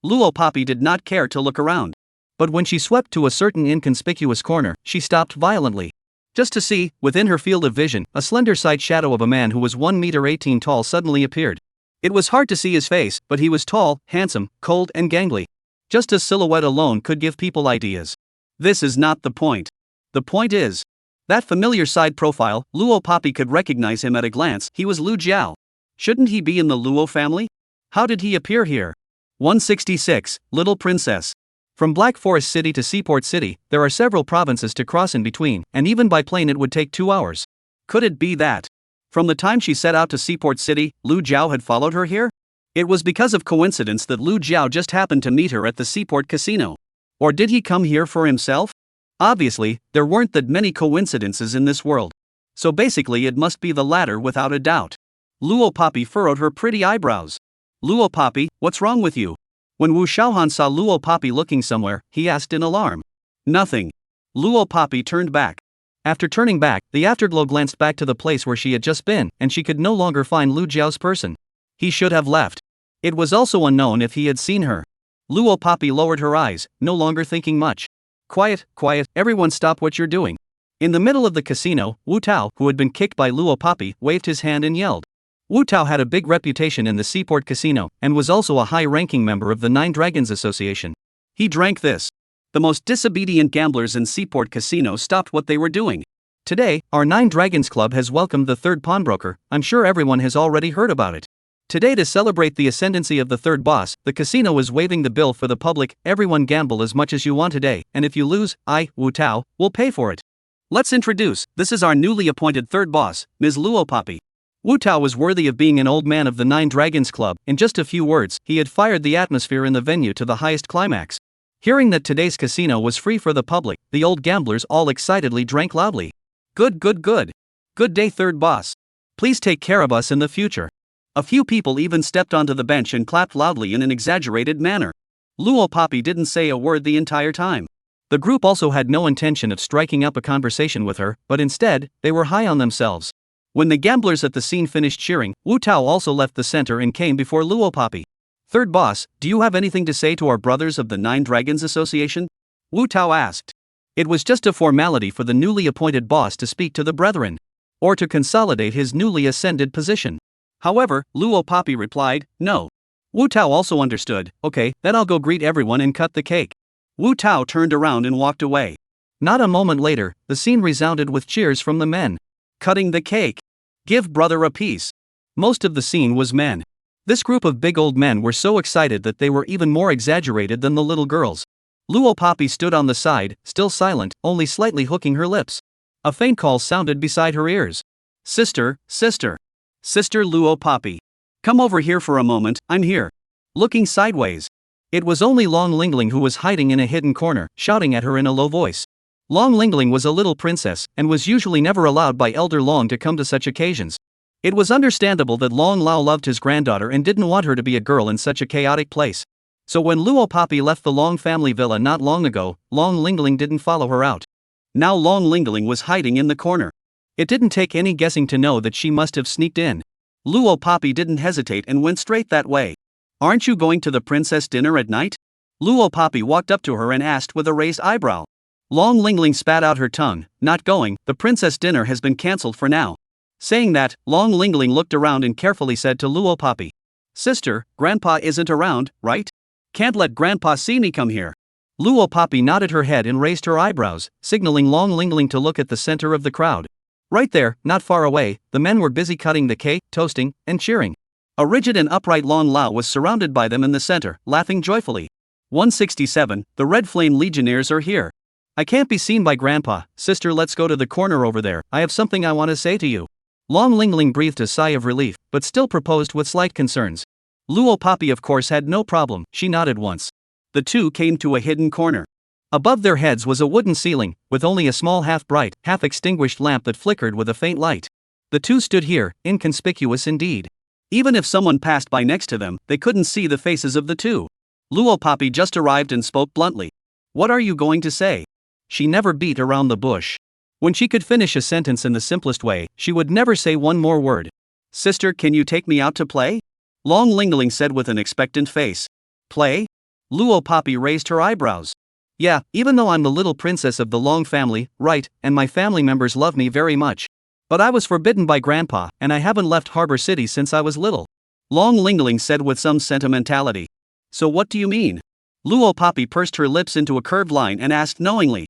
Luo Papi did not care to look around. But when she swept to a certain inconspicuous corner, she stopped violently. Just to see, within her field of vision, a slender side shadow of a man who was 1 meter 18 tall suddenly appeared. It was hard to see his face, but he was tall, handsome, cold and gangly. Just a silhouette alone could give people ideas. This is not the point. The point is, that familiar side profile, Luo Papi could recognize him at a glance. He was Lu Jiao. Shouldn't he be in the Luo family? How did he appear here? 166, Little Princess. From Black Forest City to Seaport City, there are several provinces to cross in between, and even by plane it would take 2 hours. Could it be that, from the time she set out to Seaport City, Lu Jiao had followed her here? It was because of coincidence that Lu Jiao just happened to meet her at the Seaport Casino. Or did he come here for himself? Obviously, there weren't that many coincidences in this world. So basically it must be the latter without a doubt. Luo Papi furrowed her pretty eyebrows. Luo Papi, what's wrong with you? When Wu Xiaohan saw Luo Papi looking somewhere, he asked in alarm. Nothing. Luo Papi turned back. After turning back, the afterglow glanced back to the place where she had just been, and she could no longer find Lu Jiao's person. He should have left. It was also unknown if he had seen her. Luo Papi lowered her eyes, no longer thinking much. Quiet, everyone stop what you're doing. In the middle of the casino, Wu Tao, who had been kicked by Luo Papi, waved his hand and yelled. Wu Tao had a big reputation in the Seaport Casino, and was also a high-ranking member of the Nine Dragons Association. He drank this. The most disobedient gamblers in Seaport Casino stopped what they were doing. Today, our Nine Dragons Club has welcomed the third pawnbroker. I'm sure everyone has already heard about it. Today, to celebrate the ascendancy of the third boss, the casino is waiving the bill for the public. Everyone gamble as much as you want today, and if you lose, Wu Tao, will pay for it. Let's introduce, this is our newly appointed third boss, Ms. Luo Poppy. Wu Tao was worthy of being an old man of the Nine Dragons Club. In just a few words, he had fired the atmosphere in the venue to the highest climax. Hearing that today's casino was free for the public, the old gamblers all excitedly drank loudly. Good. Good day, third boss. Please take care of us in the future. A few people even stepped onto the bench and clapped loudly in an exaggerated manner. Luo Poppy didn't say a word the entire time. The group also had no intention of striking up a conversation with her, but instead, they were high on themselves. When the gamblers at the scene finished cheering, Wu Tao also left the center and came before Luo Poppy. Third boss, do you have anything to say to our brothers of the Nine Dragons Association? Wu Tao asked. It was just a formality for the newly appointed boss to speak to the brethren, or to consolidate his newly ascended position. However, Luo Poppy replied, no. Wu Tao also understood. Okay, then I'll go greet everyone and cut the cake. Wu Tao turned around and walked away. Not a moment later, the scene resounded with cheers from the men. Cutting the cake. Give brother a piece. Most of the scene was men. This group of big old men were so excited that they were even more exaggerated than the little girls. Luo Poppy stood on the side, still silent, only slightly hooking her lips. A faint call sounded beside her ears. Sister Luo Poppy. Come over here for a moment, I'm here. Looking sideways. It was only Long Lingling who was hiding in a hidden corner, shouting at her in a low voice. Long Lingling was a little princess, and was usually never allowed by Elder Long to come to such occasions. It was understandable that Long Lao loved his granddaughter and didn't want her to be a girl in such a chaotic place. So when Luo Poppy left the Long family villa not long ago, Long Lingling didn't follow her out. Now Long Lingling was hiding in the corner. It didn't take any guessing to know that she must have sneaked in. Luo Poppy didn't hesitate and went straight that way. Aren't you going to the princess dinner at night? Luo Poppy walked up to her and asked with a raised eyebrow. Long Lingling spat out her tongue. Not going, the princess dinner has been cancelled for now. Saying that, Long Lingling looked around and carefully said to Luo Poppy. Sister, Grandpa isn't around, right? Can't let Grandpa see me come here. Luo Poppy nodded her head and raised her eyebrows, signaling Long Lingling to look at the center of the crowd. Right there, not far away, the men were busy cutting the cake, toasting, and cheering. A rigid and upright Long Lao was surrounded by them in the center, laughing joyfully. 167, the Red Flame Legionnaires are here. I can't be seen by Grandpa. Sister, let's go to the corner over there. I have something I want to say to you. Long Lingling breathed a sigh of relief, but still proposed with slight concerns. Luo Poppy of course had no problem, she nodded once. The two came to a hidden corner. Above their heads was a wooden ceiling, with only a small half-bright, half-extinguished lamp that flickered with a faint light. The two stood here, inconspicuous indeed. Even if someone passed by next to them, they couldn't see the faces of the two. Luo Poppy just arrived and spoke bluntly. What are you going to say? She never beat around the bush. When she could finish a sentence in the simplest way, she would never say one more word. Sister, can you take me out to play? Long Lingling said with an expectant face. Play? Luo Poppy raised her eyebrows. Yeah, even though I'm the little princess of the Long family, right, and my family members love me very much. But I was forbidden by Grandpa, and I haven't left Harbor City since I was little. Long Lingling said with some sentimentality. So what do you mean? Luo Poppy pursed her lips into a curved line and asked knowingly.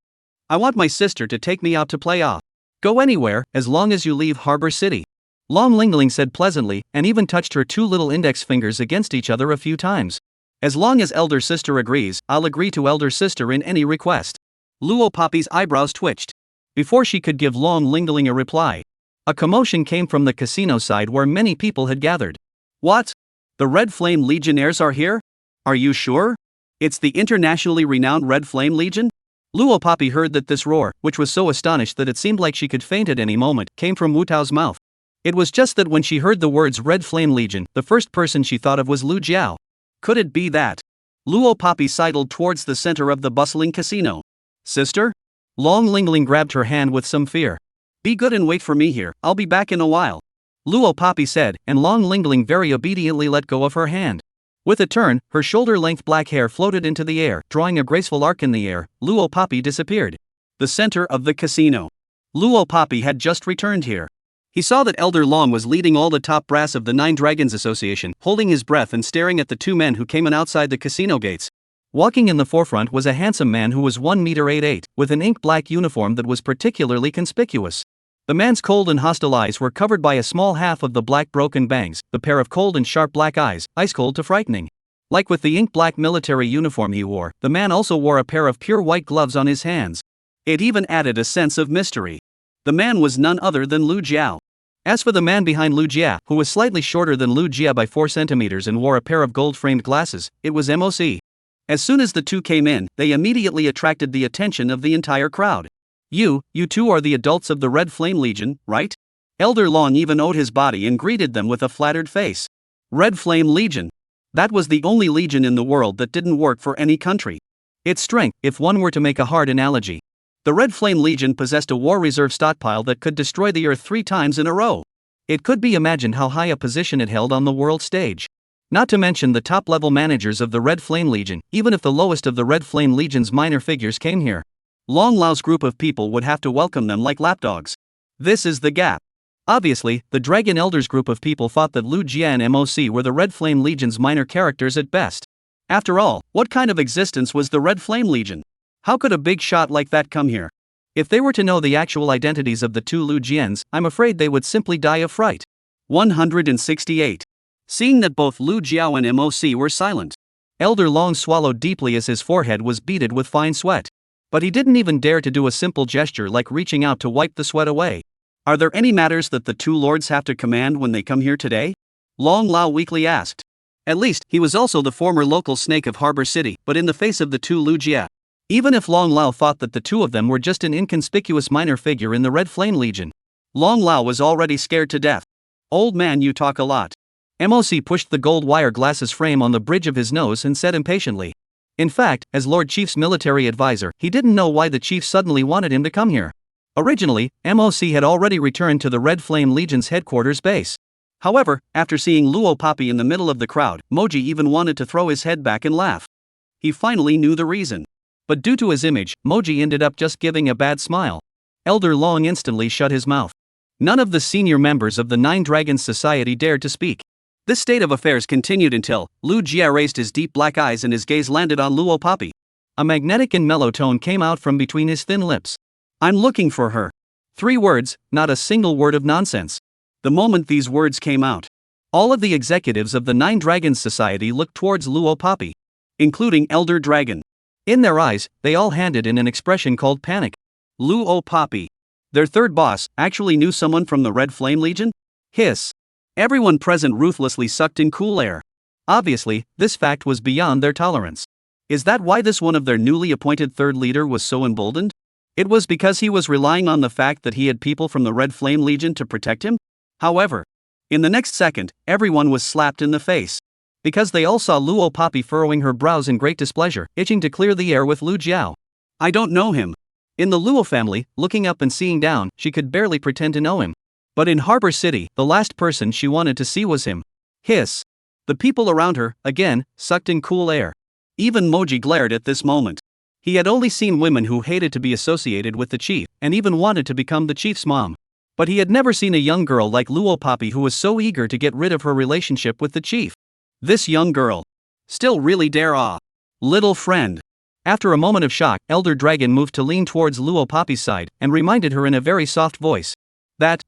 I want my sister to take me out to play off. Go anywhere, as long as you leave Harbor City. Long Lingling said pleasantly, and even touched her two little index fingers against each other a few times. As long as elder sister agrees, I'll agree to elder sister in any request. Luo Poppy's eyebrows twitched. Before she could give Long Lingling a reply, a commotion came from the casino side where many people had gathered. What? The Red Flame Legionnaires are here? Are you sure? It's the internationally renowned Red Flame Legion? Luo Poppy heard that this roar, which was so astonished that it seemed like she could faint at any moment, came from Wu Tao's mouth. It was just that when she heard the words Red Flame Legion, the first person she thought of was Lu Jiao. Could it be that? Luo Poppy sidled towards the center of the bustling casino. Sister? Long Lingling grabbed her hand with some fear. Be good and wait for me here, I'll be back in a while. Luo Poppy said, and Long Lingling very obediently let go of her hand. With a turn, her shoulder-length black hair floated into the air, drawing a graceful arc in the air. Luo Poppy disappeared. The center of the casino. Luo Poppy had just returned here. He saw that Elder Long was leading all the top brass of the Nine Dragons Association, holding his breath and staring at the two men who came in outside the casino gates. Walking in the forefront was a handsome man who was 1 meter 8'8", with an ink-black uniform that was particularly conspicuous. The man's cold and hostile eyes were covered by a small half of the black broken bangs, the pair of cold and sharp black eyes, ice cold to frightening. Like with the ink black military uniform he wore, the man also wore a pair of pure white gloves on his hands. It even added a sense of mystery. The man was none other than Lu Jiao. As for the man behind Lu Jia, who was slightly shorter than Lu Jia by 4 centimeters and wore a pair of gold-framed glasses, it was MOC. As soon as the two came in, they immediately attracted the attention of the entire crowd. You two are the adults of the Red Flame Legion, right? Elder Long even owed his body and greeted them with a flattered face. Red Flame Legion. That was the only legion in the world that didn't work for any country. Its strength, if one were to make a hard analogy. The Red Flame Legion possessed a war reserve stockpile that could destroy the Earth 3 times in a row. It could be imagined how high a position it held on the world stage. Not to mention the top-level managers of the Red Flame Legion, even if the lowest of the Red Flame Legion's minor figures came here. Long Lao's group of people would have to welcome them like lapdogs. This is the gap. Obviously, the Dragon Elders group of people thought that Lu Jia and MOC were the Red Flame Legion's minor characters at best. After all, what kind of existence was the Red Flame Legion? How could a big shot like that come here? If they were to know the actual identities of the two Lu Jians, I'm afraid they would simply die of fright. 168. Seeing that both Lu Jiao and MOC were silent, Elder Long swallowed deeply as his forehead was beaded with fine sweat. But he didn't even dare to do a simple gesture like reaching out to wipe the sweat away. Are there any matters that the two lords have to command when they come here today? Long Lao weakly asked. At least, he was also the former local snake of Harbor City, but in the face of the two Lu Jia. Even if Long Lao thought that the two of them were just an inconspicuous minor figure in the Red Flame Legion, Long Lao was already scared to death. Old man, you talk a lot. MOC pushed the gold wire glasses frame on the bridge of his nose and said impatiently. In fact, as Lord Chief's military advisor, he didn't know why the chief suddenly wanted him to come here. Originally, MOC had already returned to the Red Flame Legion's headquarters base. However, after seeing Luo Papi in the middle of the crowd, Moji even wanted to throw his head back and laugh. He finally knew the reason. But due to his image, Moji ended up just giving a bad smile. Elder Long instantly shut his mouth. None of the senior members of the Nine Dragons Society dared to speak. This state of affairs continued until Lu Jia raised his deep black eyes and his gaze landed on Luo Papi. A magnetic and mellow tone came out from between his thin lips. I'm looking for her. 3 words, not a single word of nonsense. The moment these words came out, all of the executives of the Nine Dragons Society looked towards Luo Papi, including Elder Dragon. In their eyes, they all handed in an expression called panic. Luo Papi, their third boss, actually knew someone from the Red Flame Legion? Hiss. Everyone present ruthlessly sucked in cool air. Obviously, this fact was beyond their tolerance. Is that why this one of their newly appointed third leader was so emboldened? It was because he was relying on the fact that he had people from the Red Flame Legion to protect him? However, in the next second, everyone was slapped in the face. Because they all saw Luo Papi furrowing her brows in great displeasure, itching to clear the air with Lu Jiao. I don't know him. In the Luo family, looking up and seeing down, she could barely pretend to know him. But in Harbor City, the last person she wanted to see was him. Hiss. The people around her, again, sucked in cool air. Even Moji glared at this moment. He had only seen women who hated to be associated with the chief, and even wanted to become the chief's mom. But he had never seen a young girl like Luo Papi who was so eager to get rid of her relationship with the chief. This young girl. Still really dare little friend. After a moment of shock, Elder Dragon moved to lean towards Luo Papi's side, and reminded her in a very soft voice.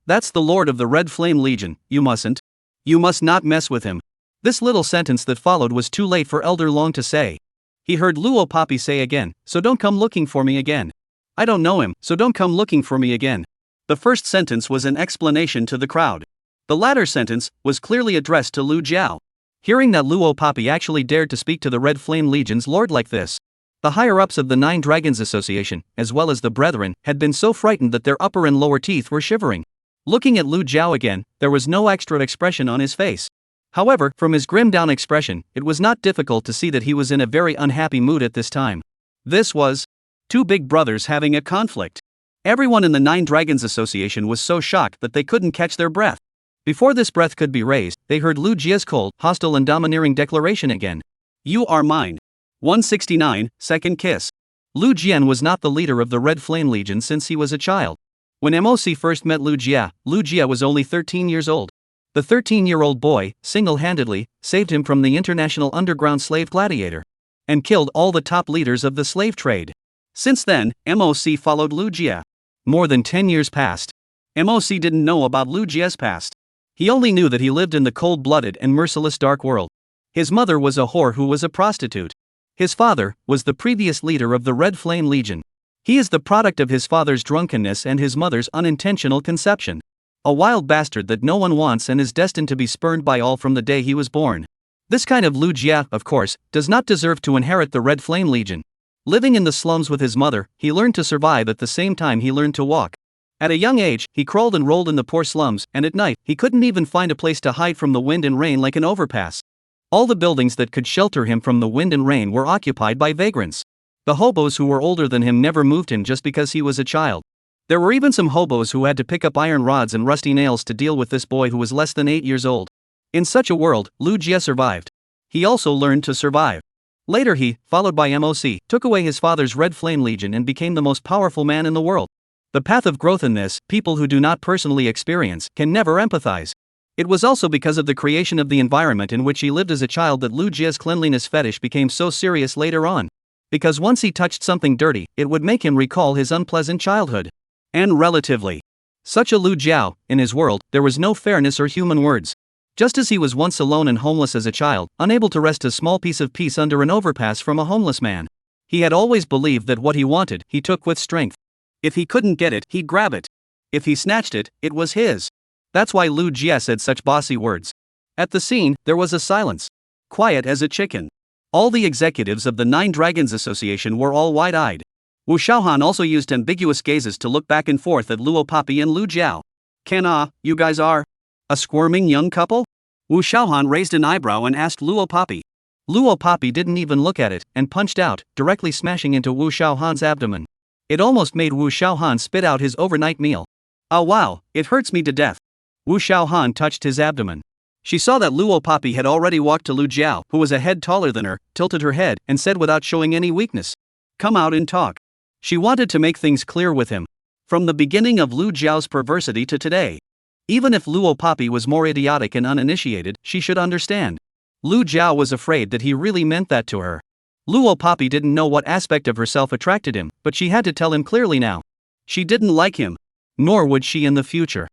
That's the Lord of the Red Flame Legion, you mustn't. You must not mess with him. This little sentence that followed was too late for Elder Long to say. He heard Luo Papi say again, so don't come looking for me again. I don't know him, so don't come looking for me again. The first sentence was an explanation to the crowd. The latter sentence was clearly addressed to Lu Jiao. Hearing that Luo Papi actually dared to speak to the Red Flame Legion's lord like this, the higher-ups of the Nine Dragons Association, as well as the Brethren, had been so frightened that their upper and lower teeth were shivering. Looking at Lu Jiao again, there was no extra expression on his face. However, from his grim-down expression, it was not difficult to see that he was in a very unhappy mood at this time. This was two big brothers having a conflict. Everyone in the Nine Dragons Association was so shocked that they couldn't catch their breath. Before this breath could be raised, they heard Lu Jia's cold, hostile and domineering declaration again. You are mine. 169, Second Kiss. Lu Jian was not the leader of the Red Flame Legion since he was a child. When MOC first met Lu Jia was only 13 years old. The 13-year-old boy, single-handedly, saved him from the international underground slave gladiator, and killed all the top leaders of the slave trade. Since then, MOC followed Lu Jia. More than 10 years passed. MOC didn't know about Lu Jie's past. He only knew that he lived in the cold-blooded and merciless dark world. His mother was a whore who was a prostitute. His father was the previous leader of the Red Flame Legion. He is the product of his father's drunkenness and his mother's unintentional conception. A wild bastard that no one wants and is destined to be spurned by all from the day he was born. This kind of Lu Jie, of course, does not deserve to inherit the Red Flame Legion. Living in the slums with his mother, he learned to survive at the same time he learned to walk. At a young age, he crawled and rolled in the poor slums, and at night, he couldn't even find a place to hide from the wind and rain like an overpass. All the buildings that could shelter him from the wind and rain were occupied by vagrants. The hobos who were older than him never moved him just because he was a child. There were even some hobos who had to pick up iron rods and rusty nails to deal with this boy who was less than 8 years old. In such a world, Lu Jie survived. He also learned to survive. Later he, followed by MOC, took away his father's Red Flame Legion and became the most powerful man in the world. The path of growth in this, people who do not personally experience, can never empathize. It was also because of the creation of the environment in which he lived as a child that Lu Jie's cleanliness fetish became so serious later on. Because once he touched something dirty, it would make him recall his unpleasant childhood. And relatively. Such a Lu Jiao, in his world, there was no fairness or human words. Just as he was once alone and homeless as a child, unable to wrest a small piece of peace under an overpass from a homeless man. He had always believed that what he wanted, he took with strength. If he couldn't get it, he'd grab it. If he snatched it, it was his. That's why Lu Jie said such bossy words. At the scene, there was a silence. Quiet as a chicken. All the executives of the Nine Dragons Association were all wide-eyed. Wu Shaohan also used ambiguous gazes to look back and forth at Luo Papi and Lu Jiao. You guys are a squirming young couple? Wu Shaohan raised an eyebrow and asked Luo Papi. Luo Papi didn't even look at it, and punched out, directly smashing into Wu Shaohan's abdomen. It almost made Wu Shaohan spit out his overnight meal. Oh wow, it hurts me to death. Wu Shaohan touched his abdomen. She saw that Luo Papi had already walked to Lu Jiao, who was a head taller than her, tilted her head, and said without showing any weakness, "Come out and talk." She wanted to make things clear with him. From the beginning of Lu Jiao's perversity to today. Even if Luo Papi was more idiotic and uninitiated, she should understand. Lu Jiao was afraid that he really meant that to her. Luo Papi didn't know what aspect of herself attracted him, but she had to tell him clearly now. She didn't like him. Nor would she in the future.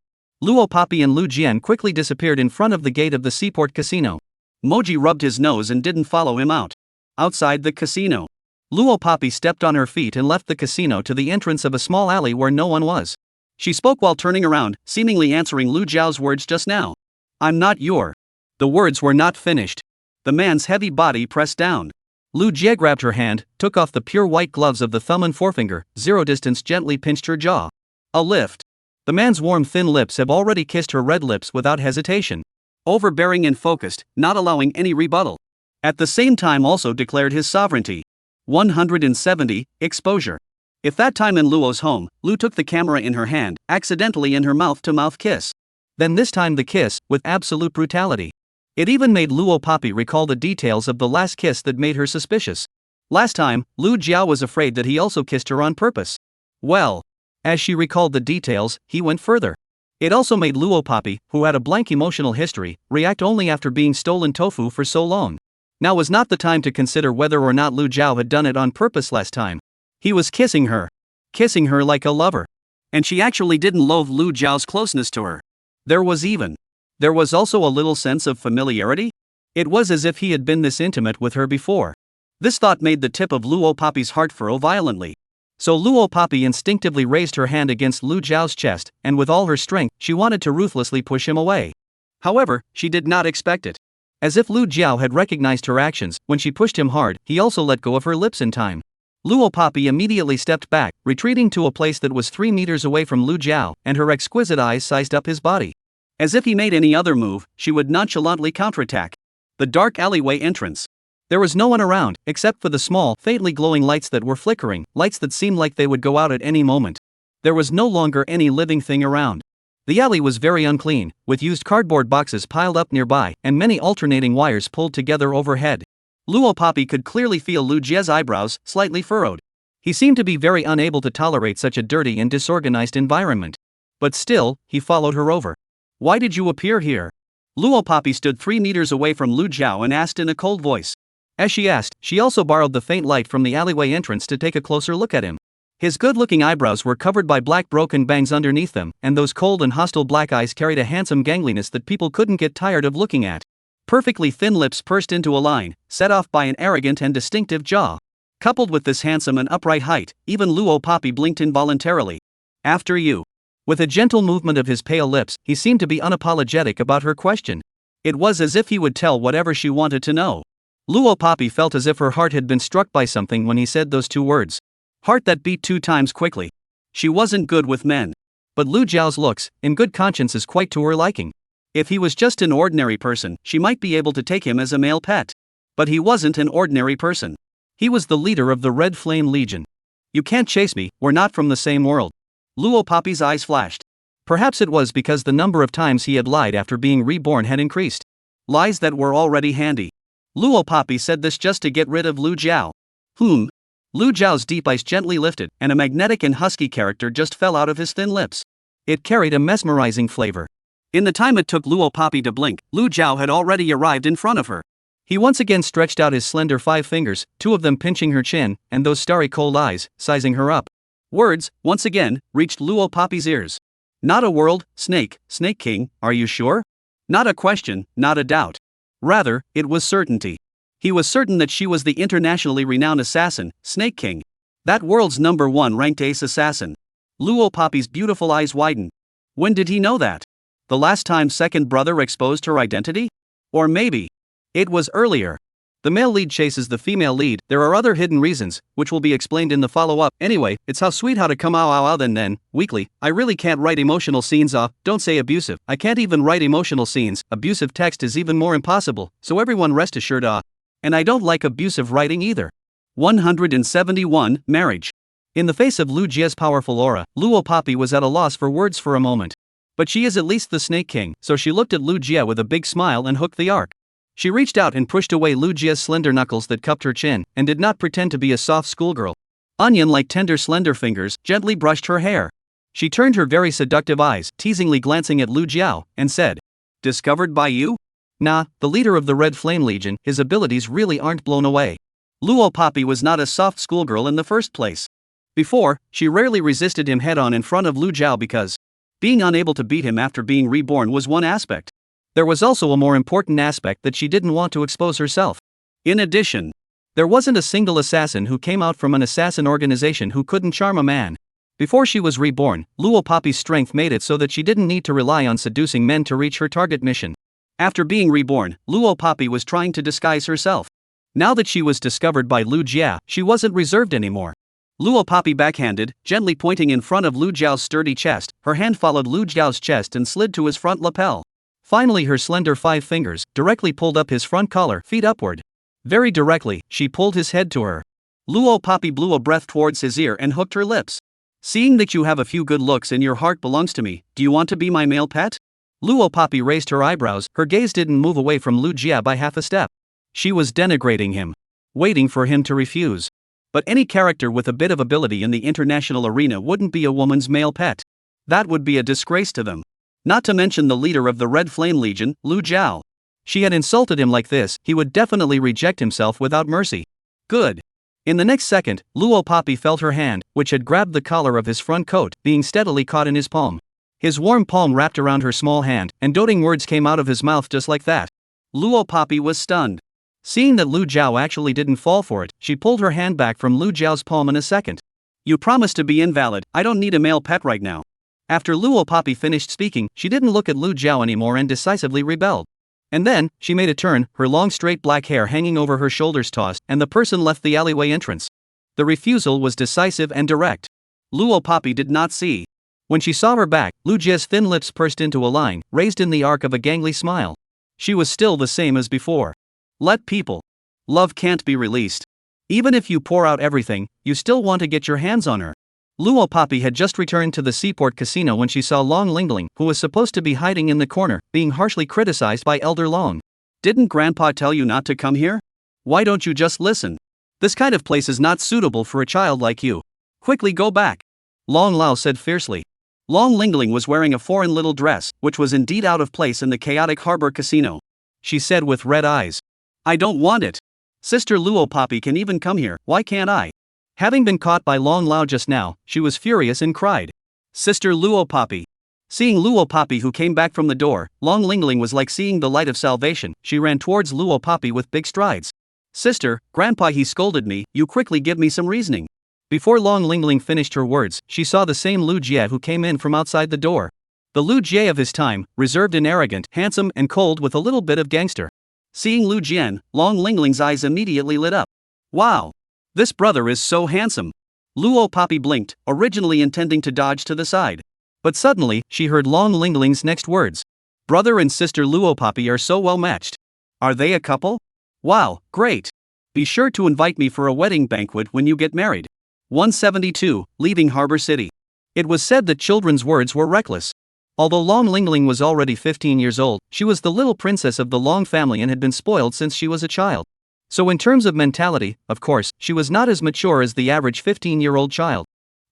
Luo Papi and Lu Jian quickly disappeared in front of the gate of the Seaport Casino. Moji rubbed his nose and didn't follow him out. Outside the casino, Luo Papi stepped on her feet and left the casino to the entrance of a small alley where no one was. She spoke while turning around, seemingly answering Lu Jiao's words just now. "I'm not your." The words were not finished. The man's heavy body pressed down. Lu Jie grabbed her hand, took off the pure white gloves of the thumb and forefinger, zero distance gently pinched her jaw. A lift. The man's warm thin lips have already kissed her red lips without hesitation. Overbearing and focused, not allowing any rebuttal. At the same time also declared his sovereignty. 170, exposure. If that time in Luo's home, Lu took the camera in her hand, accidentally in her mouth-to-mouth kiss. Then this time the kiss, with absolute brutality. It even made Luo Papi recall the details of the last kiss that made her suspicious. Last time, Lu Jiao was afraid that he also kissed her on purpose. Well, as she recalled the details, he went further. It also made Luo Papi, who had a blank emotional history, react only after being stolen tofu for so long. Now was not the time to consider whether or not Lu Jiao had done it on purpose last time. He was kissing her. Kissing her like a lover. And she actually didn't loathe Lu Jiao's closeness to her. There was also a little sense of familiarity. It was as if he had been this intimate with her before. This thought made the tip of Luo Papi's heart furrow violently. So Luo Papi instinctively raised her hand against Lu Jiao's chest, and with all her strength, she wanted to ruthlessly push him away. However, she did not expect it. As if Lu Jiao had recognized her actions, when she pushed him hard, he also let go of her lips in time. Luo Papi immediately stepped back, retreating to a place that was 3 meters away from Lu Jiao, and her exquisite eyes sized up his body. As if he made any other move, she would nonchalantly counterattack. The dark alleyway entrance. There was no one around, except for the small, faintly glowing lights that were flickering, lights that seemed like they would go out at any moment. There was no longer any living thing around. The alley was very unclean, with used cardboard boxes piled up nearby, and many alternating wires pulled together overhead. Luo Papi could clearly feel Lu Jie's eyebrows, slightly furrowed. He seemed to be very unable to tolerate such a dirty and disorganized environment. But still, he followed her over. "Why did you appear here?" Luo Papi stood 3 meters away from Lu Jiao and asked in a cold voice. As she asked, she also borrowed the faint light from the alleyway entrance to take a closer look at him. His good-looking eyebrows were covered by black broken bangs underneath them, and those cold and hostile black eyes carried a handsome gangliness that people couldn't get tired of looking at. Perfectly thin lips pursed into a line, set off by an arrogant and distinctive jaw. Coupled with this handsome and upright height, even Luo Papi blinked involuntarily. "After you." With a gentle movement of his pale lips, he seemed to be unapologetic about her question. It was as if he would tell whatever she wanted to know. Luo Papi felt as if her heart had been struck by something when he said those two words. Heart that beat 2 times quickly. She wasn't good with men. But Lu Jiao's looks, in good conscience, is quite to her liking. If he was just an ordinary person, she might be able to take him as a male pet. But he wasn't an ordinary person. He was the leader of the Red Flame Legion. "You can't chase me, we're not from the same world." Luo Papi's eyes flashed. Perhaps it was because the number of times he had lied after being reborn had increased. Lies that were already handy. Luo Papi said this just to get rid of Lu Jiao. Lu Jiao's deep eyes gently lifted, and a magnetic and husky character just fell out of his thin lips. It carried a mesmerizing flavor. In the time it took Luo Papi to blink, Lu Jiao had already arrived in front of her. He once again stretched out his slender 5 fingers, 2 of them pinching her chin, and those starry cold eyes, sizing her up. Words, once again, reached Luo Papi's ears. "Not a world, Snake King, are you sure?" Not a question, not a doubt. Rather, it was certainty. He was certain that she was the internationally renowned assassin, Snake King. That world's #1 ranked ace assassin. Luo Papi's beautiful eyes widened. When did he know that? The last time second brother exposed her identity? Or maybe it was earlier. The male lead chases the female lead. There are other hidden reasons, which will be explained in the follow-up. Anyway, it's how sweet how to come out then, weekly. I really can't write emotional scenes don't say abusive. I can't even write emotional scenes. Abusive text is even more impossible, so everyone rest assured And I don't like abusive writing either. 171, Marriage. In the face of Lu Jia's powerful aura, Luo Papi was at a loss for words for a moment. But she is at least the Snake King, so she looked at Lu Jia with a big smile and hooked the arc. She reached out and pushed away Lu Jia's slender knuckles that cupped her chin, and did not pretend to be a soft schoolgirl. Onion-like tender slender fingers gently brushed her hair. She turned her very seductive eyes, teasingly glancing at Lu Jiao, and said, "Discovered by you?" "Nah, the leader of the Red Flame Legion, his abilities really aren't blown away." Luo Papi was not a soft schoolgirl in the first place. Before, she rarely resisted him head-on in front of Lu Jiao because being unable to beat him after being reborn was one aspect. There was also a more important aspect that she didn't want to expose herself. In addition, there wasn't a single assassin who came out from an assassin organization who couldn't charm a man. Before she was reborn, Luo Papi's strength made it so that she didn't need to rely on seducing men to reach her target mission. After being reborn, Luo Papi was trying to disguise herself. Now that she was discovered by Lu Jia, she wasn't reserved anymore. Luo Papi backhanded, gently pointing in front of Lu Jiao's sturdy chest. Her hand followed Lu Jiao's chest and slid to his front lapel. Finally, her slender 5 fingers directly pulled up his front collar, feet upward. Very directly, she pulled his head to her. Luo Papi blew a breath towards his ear and hooked her lips. "Seeing that you have a few good looks and your heart belongs to me, do you want to be my male pet?" Luo Papi raised her eyebrows. Her gaze didn't move away from Lu Jia by half a step. She was denigrating him, waiting for him to refuse. But any character with a bit of ability in the international arena wouldn't be a woman's male pet. That would be a disgrace to them. Not to mention the leader of the Red Flame Legion, Lu Jiao. She had insulted him like this, he would definitely reject himself without mercy. Good. In the next second, Luo Papi felt her hand, which had grabbed the collar of his front coat, being steadily caught in his palm. His warm palm wrapped around her small hand, and doting words came out of his mouth just like that. Luo Papi was stunned. Seeing that Lu Jiao actually didn't fall for it, she pulled her hand back from Lu Jiao's palm in a second. "You promised to be invalid, I don't need a male pet right now." After Luo Papi finished speaking, she didn't look at Lu Jiao anymore and decisively rebelled. And then, she made a turn, her long straight black hair hanging over her shoulders tossed, and the person left the alleyway entrance. The refusal was decisive and direct. Luo Papi did not see. When she saw her back, Lu Jia's thin lips pursed into a line, raised in the arc of a gangly smile. She was still the same as before. Let people. Love can't be released. Even if you pour out everything, you still want to get your hands on her. Luo Papi had just returned to the Seaport Casino when she saw Long Lingling, who was supposed to be hiding in the corner, being harshly criticized by Elder Long. "Didn't Grandpa tell you not to come here? Why don't you just listen? This kind of place is not suitable for a child like you. Quickly go back," Long Lao said fiercely. Long Lingling was wearing a foreign little dress, which was indeed out of place in the chaotic harbor casino. She said with red eyes, "I don't want it. Sister Luo Papi can even come here, why can't I?" Having been caught by Long Lao just now, she was furious and cried. Sister Luo Papi. Seeing Luo Papi who came back from the door, Long Lingling was like seeing the light of salvation. She ran towards Luo Papi with big strides. Sister, Grandpa he scolded me, you quickly give me some reasoning. Before Long Lingling finished her words, she saw the same Lu Jie who came in from outside the door. The Lu Jie of his time, reserved and arrogant, handsome and cold with a little bit of gangster. Seeing Lu Jian, Long Lingling's eyes immediately lit up. Wow! This brother is so handsome. Luo Papi blinked, originally intending to dodge to the side. But suddenly, she heard Long Lingling's next words. Brother and sister Luo Papi are so well matched. Are they a couple? Wow, great. Be sure to invite me for a wedding banquet when you get married. 172, leaving Harbor City. It was said that children's words were reckless. Although Long Lingling was already 15 years old, she was the little princess of the Long family and had been spoiled since she was a child. So in terms of mentality, of course, she was not as mature as the average 15-year-old child.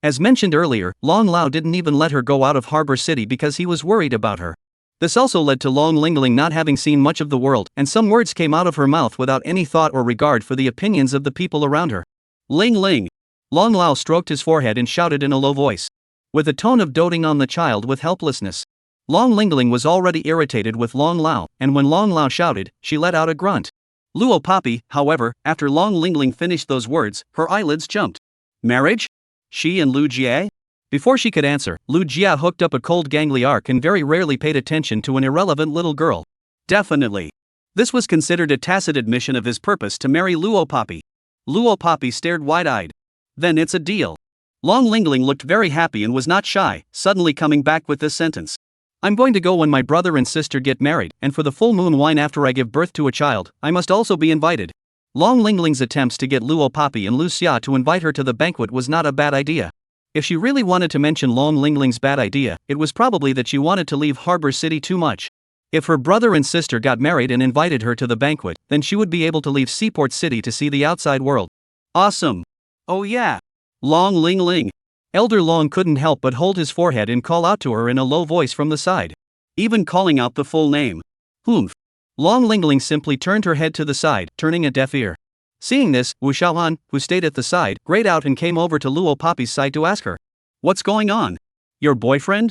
As mentioned earlier, Long Lao didn't even let her go out of Harbor City because he was worried about her. This also led to Long Lingling not having seen much of the world, and some words came out of her mouth without any thought or regard for the opinions of the people around her. Ling Ling. Long Lao stroked his forehead and shouted in a low voice. With a tone of doting on the child with helplessness. Long Lingling was already irritated with Long Lao, and when Long Lao shouted, she let out a grunt. Luo Papi, however, after Long Lingling finished those words, her eyelids jumped. Marriage? She and Lu Jie? Before she could answer, Lu Jie hooked up a cold gangly arc and very rarely paid attention to an irrelevant little girl. Definitely. This was considered a tacit admission of his purpose to marry Luo Papi. Luo Papi stared wide-eyed. Then it's a deal. Long Lingling looked very happy and was not shy, suddenly coming back with this sentence. I'm going to go when my brother and sister get married, and for the full moon wine after I give birth to a child, I must also be invited. Long Lingling's attempts to get Luo Papi and Lu Xia to invite her to the banquet was not a bad idea. If she really wanted to mention Long Lingling's bad idea, it was probably that she wanted to leave Harbor City too much. If her brother and sister got married and invited her to the banquet, then she would be able to leave Seaport City to see the outside world. Awesome! Oh yeah! Long Lingling. Elder Long couldn't help but hold his forehead and call out to her in a low voice from the side. Even calling out the full name. Humph. Long Lingling simply turned her head to the side, turning a deaf ear. Seeing this, Wu Xiaohan, who stayed at the side, grayed out and came over to Luo Papi's side to ask her. What's going on? Your boyfriend?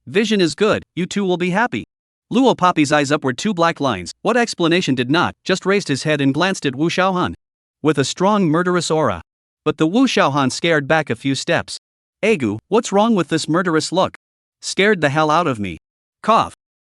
Vision is good, you two will be happy. Luo Papi's eyes upward two black lines, what explanation did not, just raised his head and glanced at Wu Xiaohan. With a strong murderous aura. But the Wu Xiaohan scared back a few steps. Egu, what's wrong with this murderous look? Scared the hell out of me. Cough.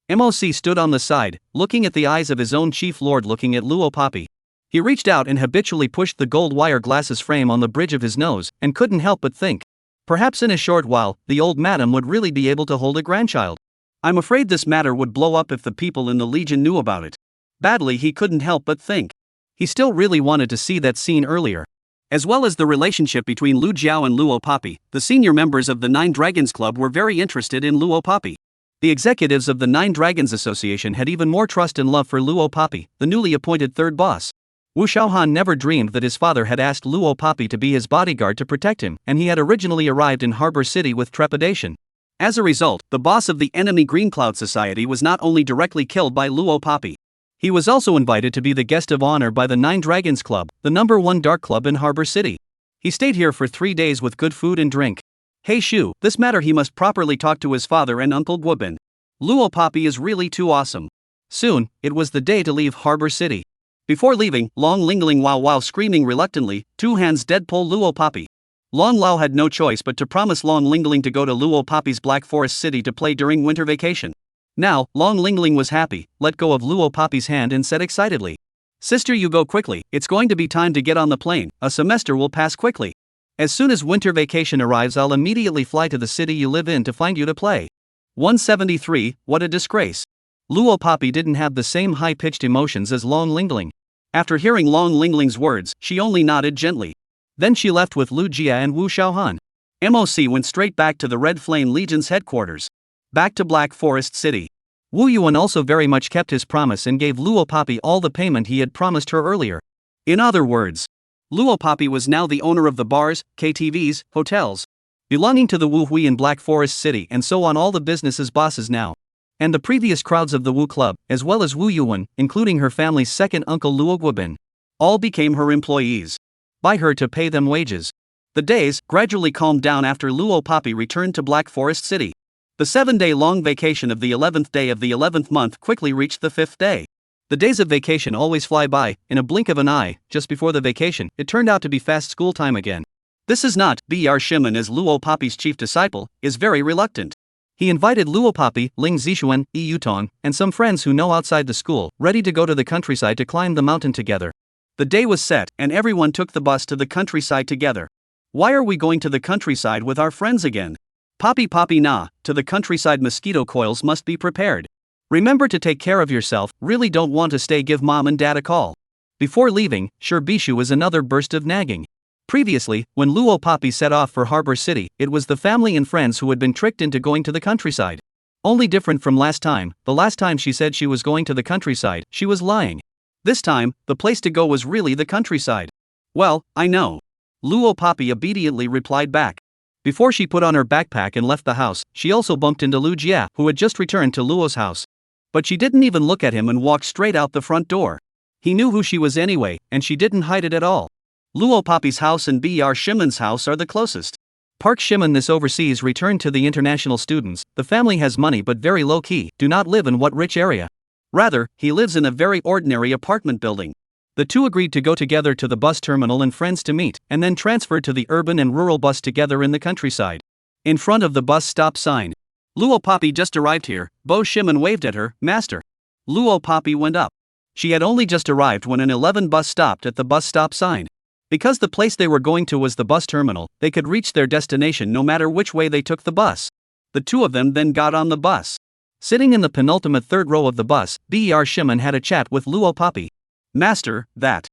MOC stood on the side, looking at the eyes of his own chief lord looking at Luo Papi. He reached out and habitually pushed the gold wire glasses frame on the bridge of his nose, and couldn't help but think. Perhaps in a short while, the old madam would really be able to hold a grandchild. I'm afraid this matter would blow up if the people in the Legion knew about it. Badly he couldn't help but think. He still really wanted to see that scene earlier. As well as the relationship between Lu Jiao and Luo Papi, the senior members of the Nine Dragons Club were very interested in Luo Papi. The executives of the Nine Dragons Association had even more trust and love for Luo Papi, the newly appointed third boss. Wu Xiaohan never dreamed that his father had asked Luo Papi to be his bodyguard to protect him, and he had originally arrived in Harbor City with trepidation. As a result, the boss of the enemy Green Cloud Society was not only directly killed by Luo Papi. He was also invited to be the guest of honor by the Nine Dragons Club, the #1 dark club in Harbor City. He stayed here for 3 days with good food and drink. Hey Shu, this matter he must properly talk to his father and Uncle Guobin. Luo Papi is really too awesome. Soon, it was the day to leave Harbor City. Before leaving, Long Lingling while screaming reluctantly, two hands deadpool Luo Papi. Long Lao had no choice but to promise Long Lingling to go to Luo Papi's Black Forest City to play during winter vacation. Now, Long Lingling was happy, let go of Luo Papi's hand and said excitedly. Sister, you go quickly, it's going to be time to get on the plane, a semester will pass quickly. As soon as winter vacation arrives I'll immediately fly to the city you live in to find you to play. 173, what a disgrace. Luo Papi didn't have the same high-pitched emotions as Long Lingling. After hearing Long Lingling's words, she only nodded gently. Then she left with Lu Jia and Wu Xiaohan. MOC went straight back to the Red Flame Legion's headquarters. Back to Black Forest City. Wu Yuan also very much kept his promise and gave Luo Papi all the payment he had promised her earlier. In other words, Luo Papi was now the owner of the bars, KTVs, hotels belonging to the Wu Hui in Black Forest City, and so on all the businesses bosses now. And the previous crowds of the Wu Club, as well as Wu Yuan, including her family's second uncle Luo Guobin, all became her employees. Buy her to pay them wages. The days gradually calmed down after Luo Papi returned to Black Forest City. The 7-day-long vacation of the 11th day of the 11th month quickly reached the 5th day. The days of vacation always fly by, in a blink of an eye. Just before the vacation, it turned out to be fast school time again. This is not Schoolyard, as Luo Papi's chief disciple is very reluctant. He invited Luo Papi, Ling Zixuan, Yutong, and some friends who know outside the school, ready to go to the countryside to climb the mountain together. The day was set, and everyone took the bus to the countryside together. Why are we going to the countryside with our friends again? Papi na, to the countryside mosquito coils must be prepared. Remember to take care of yourself, really don't want to stay, give mom and dad a call. Before leaving, sure Bishu was another burst of nagging. Previously, when Luo Papi set off for Harbor City, it was the family and friends who had been tricked into going to the countryside. Only different from last time, the last time she said she was going to the countryside, she was lying. This time, the place to go was really the countryside. Well, I know. Luo Papi obediently replied back. Before she put on her backpack and left the house, she also bumped into Lu Jia, who had just returned to Luo's house. But she didn't even look at him and walked straight out the front door. He knew who she was anyway, and she didn't hide it at all. Luo Papi's house and Br Shimon's house are the closest. Park Shimon, this overseas returned to the international students. The family has money but very low-key, do not live in what rich area. Rather, he lives in a very ordinary apartment building. The two agreed to go together to the bus terminal and friends to meet, and then transferred to the urban and rural bus together in the countryside. In front of the bus stop sign. Luo Papi just arrived here, Bo Shimon waved at her, Master. Luo Papi went up. She had only just arrived when an 11 bus stopped at the bus stop sign. Because the place they were going to was the bus terminal, they could reach their destination no matter which way they took the bus. The two of them then got on the bus. Sitting in the penultimate third row of the bus, Br Shimon had a chat with Luo Papi. Master, that.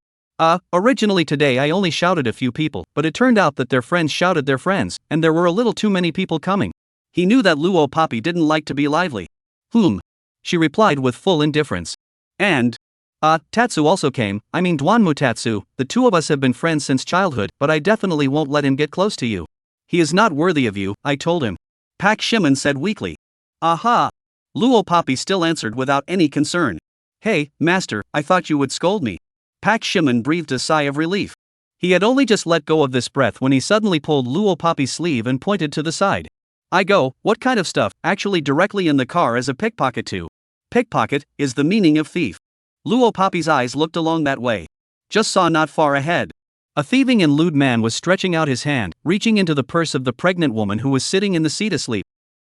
Originally today I only shouted a few people, but it turned out that their friends shouted their friends, and there were a little too many people coming. He knew that Luo Papi didn't like to be lively. She replied with full indifference. And? Tatsu also came, I mean Duanmu Tatsu, the two of us have been friends since childhood, but I definitely won't let him get close to you. He is not worthy of you, I told him. Pak Shimon said weakly. Aha! Luo Papi still answered without any concern. Hey, master, I thought you would scold me. Pak Shimon breathed a sigh of relief. He had only just let go of this breath when he suddenly pulled Luo Papi's sleeve and pointed to the side. I go, what kind of stuff, actually directly in the car as a pickpocket too. Pickpocket is the meaning of thief. Luo Papi's eyes looked along that way. Just saw not far ahead. A thieving and lewd man was stretching out his hand, reaching into the purse of the pregnant woman who was sitting in the seat asleep.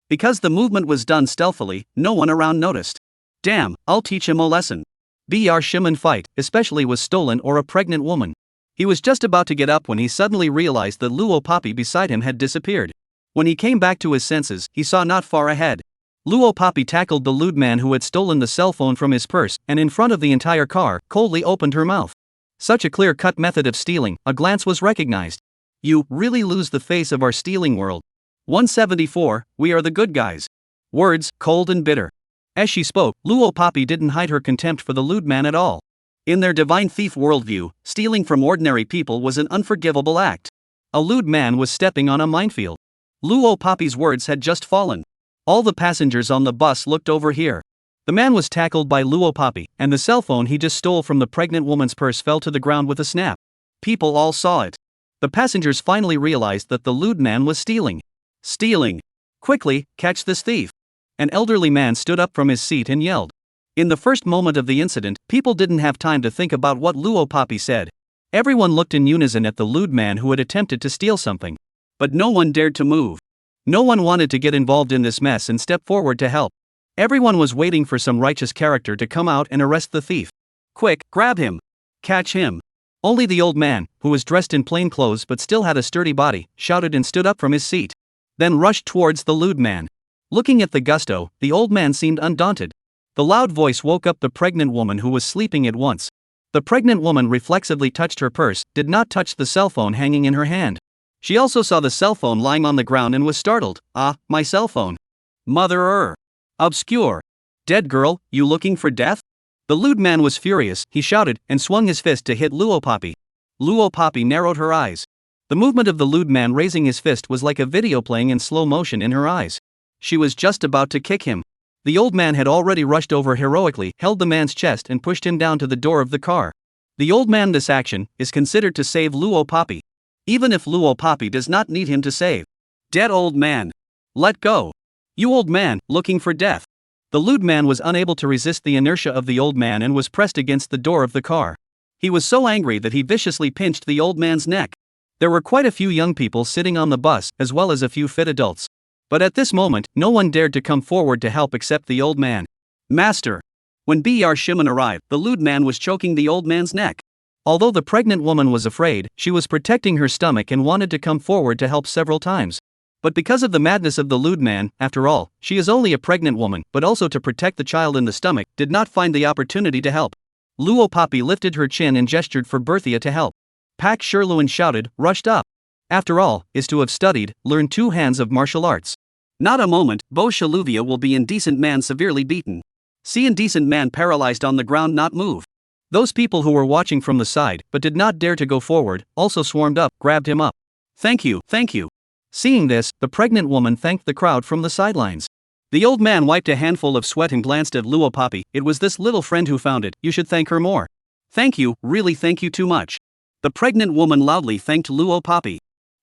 Because the movement was done stealthily, no one around noticed. Damn, I'll teach him a lesson. Br Shimon fight, especially was stolen or a pregnant woman. He was just about to get up when he suddenly realized that Luo Papi beside him had disappeared. When he came back to his senses, he saw not far ahead. Luo Papi tackled the lewd man who had stolen the cell phone from his purse, and in front of the entire car, coldly opened her mouth. Such a clear-cut method of stealing, a glance was recognized. You really lose the face of our stealing world. 174, we are the good guys. Words, cold and bitter. As she spoke, Luo Papi didn't hide her contempt for the lewd man at all. In their divine thief worldview, stealing from ordinary people was an unforgivable act. A lewd man was stepping on a minefield. Luo Papi's words had just fallen. All the passengers on the bus looked over here. The man was tackled by Luo Papi, and the cell phone he just stole from the pregnant woman's purse fell to the ground with a snap. People all saw it. The passengers finally realized that the lewd man was stealing. Stealing! Quickly, catch this thief! An elderly man stood up from his seat and yelled. In the first moment of the incident, people didn't have time to think about what Luo Papi said. Everyone looked in unison at the lewd man who had attempted to steal something. But no one dared to move. No one wanted to get involved in this mess and step forward to help. Everyone was waiting for some righteous character to come out and arrest the thief. Quick, grab him! Catch him! Only the old man, who was dressed in plain clothes but still had a sturdy body, shouted and stood up from his seat. Then rushed towards the lewd man. Looking at the gusto, the old man seemed undaunted. The loud voice woke up the pregnant woman who was sleeping at once. The pregnant woman reflexively touched her purse, did not touch the cell phone hanging in her hand. She also saw the cell phone lying on the ground and was startled. My cell phone. Mother-er. Obscure. Dead girl, you looking for death? The lewd man was furious, he shouted, and swung his fist to hit Luo Papi. Luo Papi narrowed her eyes. The movement of the lewd man raising his fist was like a video playing in slow motion in her eyes. She was just about to kick him. The old man had already rushed over heroically, held the man's chest and pushed him down to the door of the car. The old man this action is considered to save Luo Papi. Even if Luo Papi does not need him to save. Dead old man. Let go. You old man, looking for death. The lewd man was unable to resist the inertia of the old man and was pressed against the door of the car. He was so angry that he viciously pinched the old man's neck. There were quite a few young people sitting on the bus as well as a few fit adults. But at this moment, no one dared to come forward to help except the old man. Master. When B.R. Shimon arrived, the lewd man was choking the old man's neck. Although the pregnant woman was afraid, she was protecting her stomach and wanted to come forward to help several times. But because of the madness of the lewd man, after all, she is only a pregnant woman, but also to protect the child in the stomach, did not find the opportunity to help. Luo Papi lifted her chin and gestured for Berthia to help. Pak Sherluin shouted, rushed up. After all, is to have studied, learned 2 hands of martial arts. Not a moment, Bo Shaluvia will be indecent man severely beaten. See indecent man paralyzed on the ground not move. Those people who were watching from the side, but did not dare to go forward, also swarmed up, grabbed him up. Thank you, thank you. Seeing this, the pregnant woman thanked the crowd from the sidelines. The old man wiped a handful of sweat and glanced at Luo Papi. It was this little friend who found it, you should thank her more. Thank you, really thank you too much. The pregnant woman loudly thanked Luo Papi.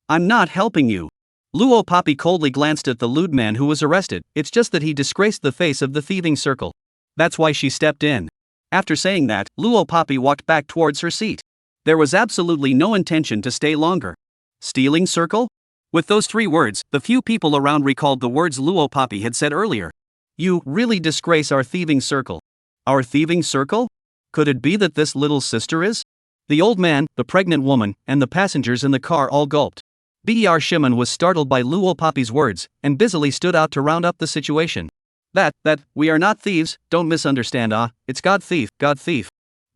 I'm not helping you. Luo Papi coldly glanced at the lewd man who was arrested, it's just that he disgraced the face of the thieving circle. That's why she stepped in. After saying that, Luo Papi walked back towards her seat. There was absolutely no intention to stay longer. Stealing circle? With those 3 words, the few people around recalled the words Luo Papi had said earlier. You really disgrace our thieving circle. Our thieving circle? Could it be that this little sister is? The old man, the pregnant woman, and the passengers in the car all gulped. B.R. Shimon was startled by Luo Papi's words, and busily stood out to round up the situation. That, we are not thieves, don't misunderstand it's God thief.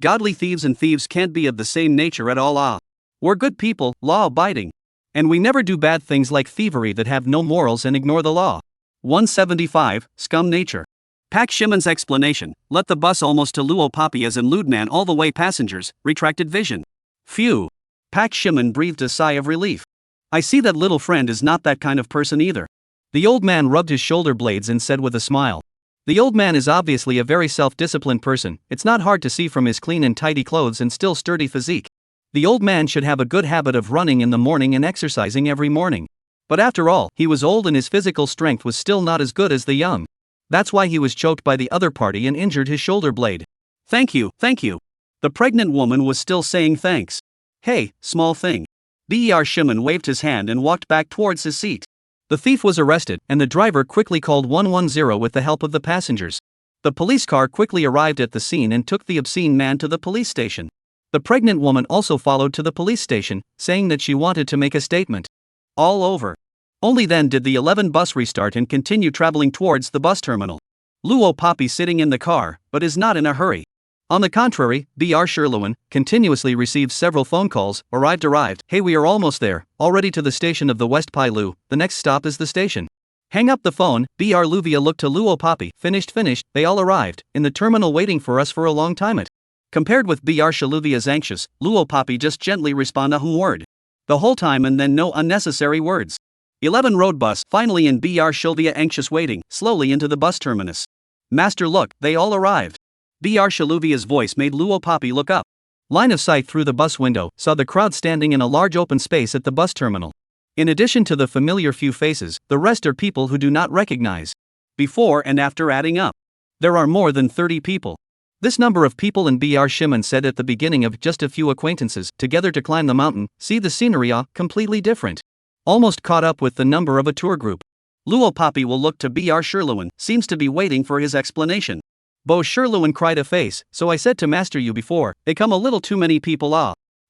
Godly thieves and thieves can't be of the same nature at all We're good people, law-abiding. And we never do bad things like thievery that have no morals and ignore the law. 175, Scum Nature. Pak Shimon's explanation, let the bus almost to Luo Papi as in lewd man all the way passengers, retracted vision. Phew. Pak Shimon breathed a sigh of relief. I see that little friend is not that kind of person either. The old man rubbed his shoulder blades and said with a smile. The old man is obviously a very self-disciplined person, it's not hard to see from his clean and tidy clothes and still sturdy physique. The old man should have a good habit of running in the morning and exercising every morning. But after all, he was old and his physical strength was still not as good as the young. That's why he was choked by the other party and injured his shoulder blade. Thank you. The pregnant woman was still saying thanks. Hey, small thing. B.R. Shimon waved his hand and walked back towards his seat. The thief was arrested, and the driver quickly called 110 with the help of the passengers. The police car quickly arrived at the scene and took the obscene man to the police station. The pregnant woman also followed to the police station, saying that she wanted to make a statement. All over. Only then did the 11 bus restart and continue traveling towards the bus terminal. Luo Papi sitting in the car, but is not in a hurry. On the contrary, B.R. Sherluin continuously received several phone calls, arrived, hey we are almost there, already to the station of the West Pai Lu, the next stop is the station. Hang up the phone, B.R. Luvia looked to Luo Papi, finished, they all arrived, in the terminal waiting for us for a long time Compared with B.R. Shaluvia's anxious, Luo Papi just gently respond a word. The whole time and then no unnecessary words. 11 road bus finally in B.R. Shalvia anxious waiting, slowly into the bus terminus. Master look, they all arrived. B.R. Shaluvia's voice made Luo Papi look up. Line of sight through the bus window, saw the crowd standing in a large open space at the bus terminal. In addition to the familiar few faces, the rest are people who do not recognize. Before and after adding up. There are more than 30 people. This number of people and B.R. Shimon said at the beginning of just a few acquaintances, together to climb the mountain, see the scenery completely different. Almost caught up with the number of a tour group. Luo Papi will look to B.R. Sherluin, seems to be waiting for his explanation. Bo Sherluin cried a face, so I said to master you before, they come a little too many people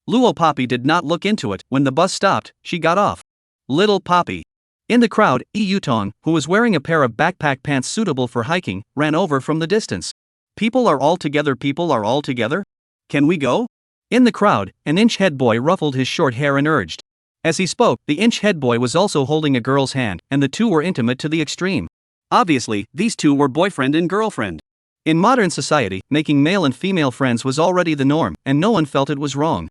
Luo Papi did not look into it, when the bus stopped, she got off. Little Papi. In the crowd, Yutong, who was wearing a pair of backpack pants suitable for hiking, ran over from the distance. People are all together. Can we go? In the crowd, an inch head boy ruffled his short hair and urged. As he spoke, the inch head boy was also holding a girl's hand, and the two were intimate to the extreme. Obviously, these two were boyfriend and girlfriend. In modern society, making male and female friends was already the norm, and no one felt it was wrong.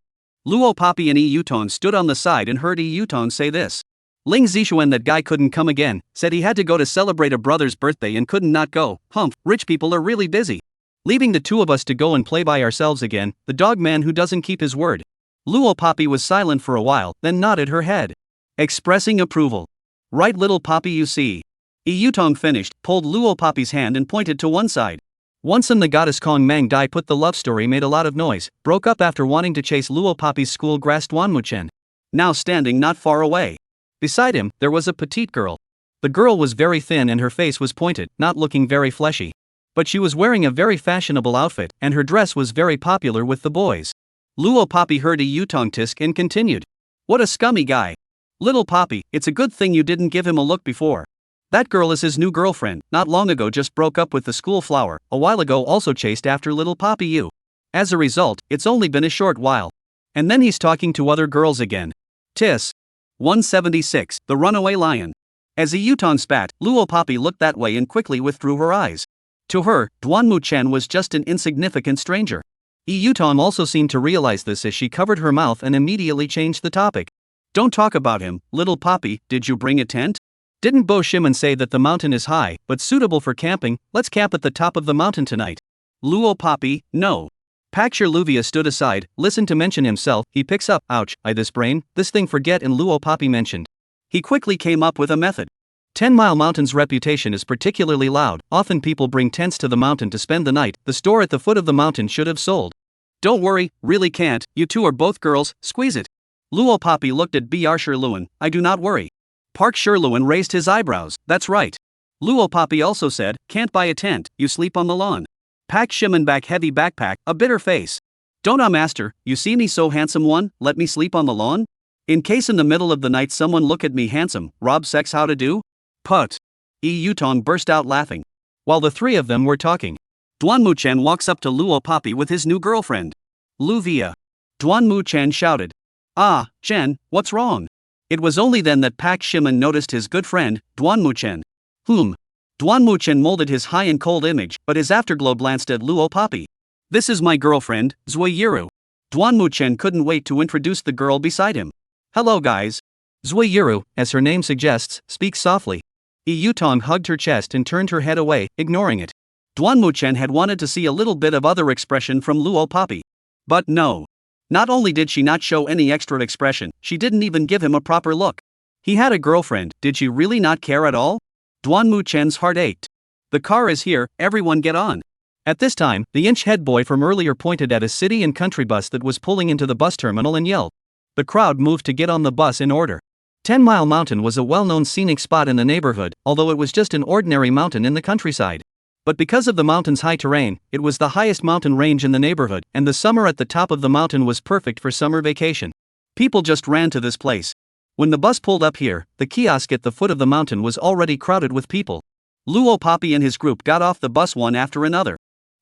Luo Papi and Yutong stood on the side and heard Yutong say this. Ling Zishuan, that guy couldn't come again, said he had to go to celebrate a brother's birthday and couldn't not go. Rich people are really busy. leaving the two of us to go and play by ourselves again, the dog man who doesn't keep his word. Luo Poppy was silent for a while, then nodded her head, expressing approval. Right, little Poppy, you see. Yutong finished, pulled Luo Poppy's hand and pointed to one side. Wonsum the goddess Kong Mang Dai put the love story made a lot of noise, broke up after wanting to chase Luo Poppy's school grass Duanmuchen. Now standing not far away. Beside him, there was a petite girl. The girl was very thin and her face was pointed, not looking very fleshy. But she was wearing a very fashionable outfit, and her dress was very popular with the boys. Luo Poppy heard Yutong tisk and continued. What a scummy guy. Little Poppy, it's a good thing you didn't give him a look before. That girl is his new girlfriend, not long ago just broke up with the school flower, a while ago also chased after little Poppy you. As a result, it's only been a short while. And then he's talking to other girls again. Tis. 176, the runaway lion. As Yutong spat, Luo Poppy looked that way and quickly withdrew her eyes. To her, Duanmuchen was just an insignificant stranger. Yutong also seemed to realize this as she covered her mouth and immediately changed the topic. Don't talk about him, little Poppy, did you bring a tent? Didn't Bo Shimon say that the mountain is high, but suitable for camping? Let's camp at the top of the mountain tonight. Luo Poppy, no. Pakshir Luvia stood aside, listened to mention himself, he picks up, ouch, this brain, this thing forget and Luo Poppy mentioned. He quickly came up with a method. 10 Mile Mountain's reputation is particularly loud, often people bring tents to the mountain to spend the night, the store at the foot of the mountain should have sold. Don't worry, really can't, you two are both girls, squeeze it. Luo Poppy looked at Br Sherluan, I do not worry. Park Sherluan raised his eyebrows, that's right. Luo Poppy also said, can't buy a tent, you sleep on the lawn. Pak Shimon back heavy backpack, a bitter face. Don't master, you see me so handsome one, let me sleep on the lawn? In case in the middle of the night someone look at me handsome, rob sex how to do? Put. Yutong burst out laughing. While the three of them were talking, Duanmuchen walks up to Luo Poppy with his new girlfriend. Luvia. Duanmuchen shouted. Ah, Chen, what's wrong? It was only then that Pak Shimon noticed his good friend, Duanmuchen. Duanmuchen molded his high and cold image, but his afterglow glanced at Luo Poppy. This is my girlfriend, Zuiyiru. Duanmuchen couldn't wait to introduce the girl beside him. Hello guys. Zuiyiru, as her name suggests, speaks softly. Yutong hugged her chest and turned her head away, ignoring it. Duanmuchen had wanted to see a little bit of other expression from Luo Poppy. But no. Not only did she not show any extra expression, she didn't even give him a proper look. He had a girlfriend, did she really not care at all? Duanmuchen's heart ached. The car is here, everyone get on. At this time, the inch head boy from earlier pointed at a city and country bus that was pulling into the bus terminal and yelled. The crowd moved to get on the bus in order. 10 Mile Mountain was a well-known scenic spot in the neighborhood, although it was just an ordinary mountain in the countryside. But because of the mountain's high terrain, it was the highest mountain range in the neighborhood, and the summer at the top of the mountain was perfect for summer vacation. People just ran to this place. When the bus pulled up here, the kiosk at the foot of the mountain was already crowded with people. Luo Poppy and his group got off the bus one after another.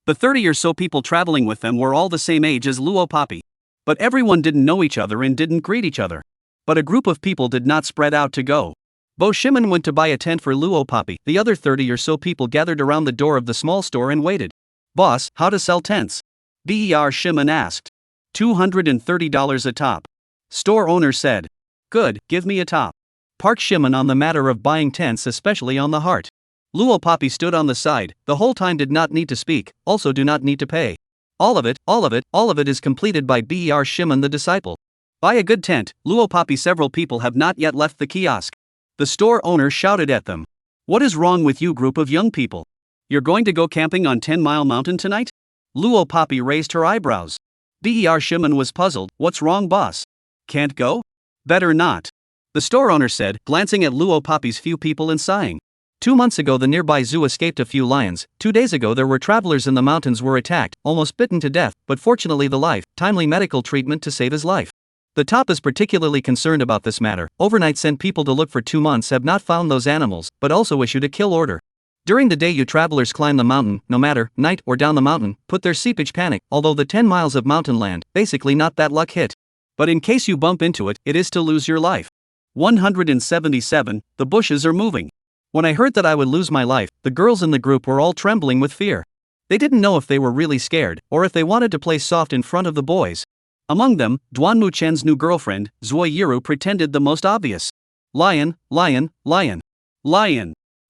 The 30 or so people traveling with them were all the same age as Luo Poppy. But everyone didn't know each other and didn't greet each other. But a group of people did not spread out to go. Bo Shimon went to buy a tent for Luo Poppy. The other 30 or so people gathered around the door of the small store and waited. Boss, how to sell tents? Br Shimon asked. $230 a top. Store owner said. Good, give me a top. Park Shimon on the matter of buying tents, especially on the heart. Luo Poppy stood on the side, the whole time did not need to speak, also do not need to pay. All of it is completed by Br Shimon the disciple. Buy a good tent, Luo Poppy. Several people have not yet left the kiosk. The store owner shouted at them. What is wrong with you group of young people? You're going to go camping on 10 Mile Mountain tonight? Luo Poppy raised her eyebrows. Br Shimon was puzzled, what's wrong boss? Can't go? Better not. The store owner said, glancing at Luo Poppy's few people and sighing. 2 months ago the nearby zoo escaped a few lions, 2 days ago there were travelers in the mountains were attacked, almost bitten to death, but fortunately timely medical treatment to save his life. The top is particularly concerned about this matter. Overnight sent people to look for 2 months have not found those animals, but also issued a kill order. During the day you travelers climb the mountain, no matter, night or down the mountain, put their seepage panic, although the 10 miles of mountain land, basically not that luck hit. But in case you bump into it, it is to lose your life. 177, the bushes are moving. When I heard that I would lose my life, the girls in the group were all trembling with fear. They didn't know if they were really scared, or if they wanted to play soft in front of the boys. Among them, Duanmuchen's new girlfriend, Zuiyiru, pretended the most obvious. Lion.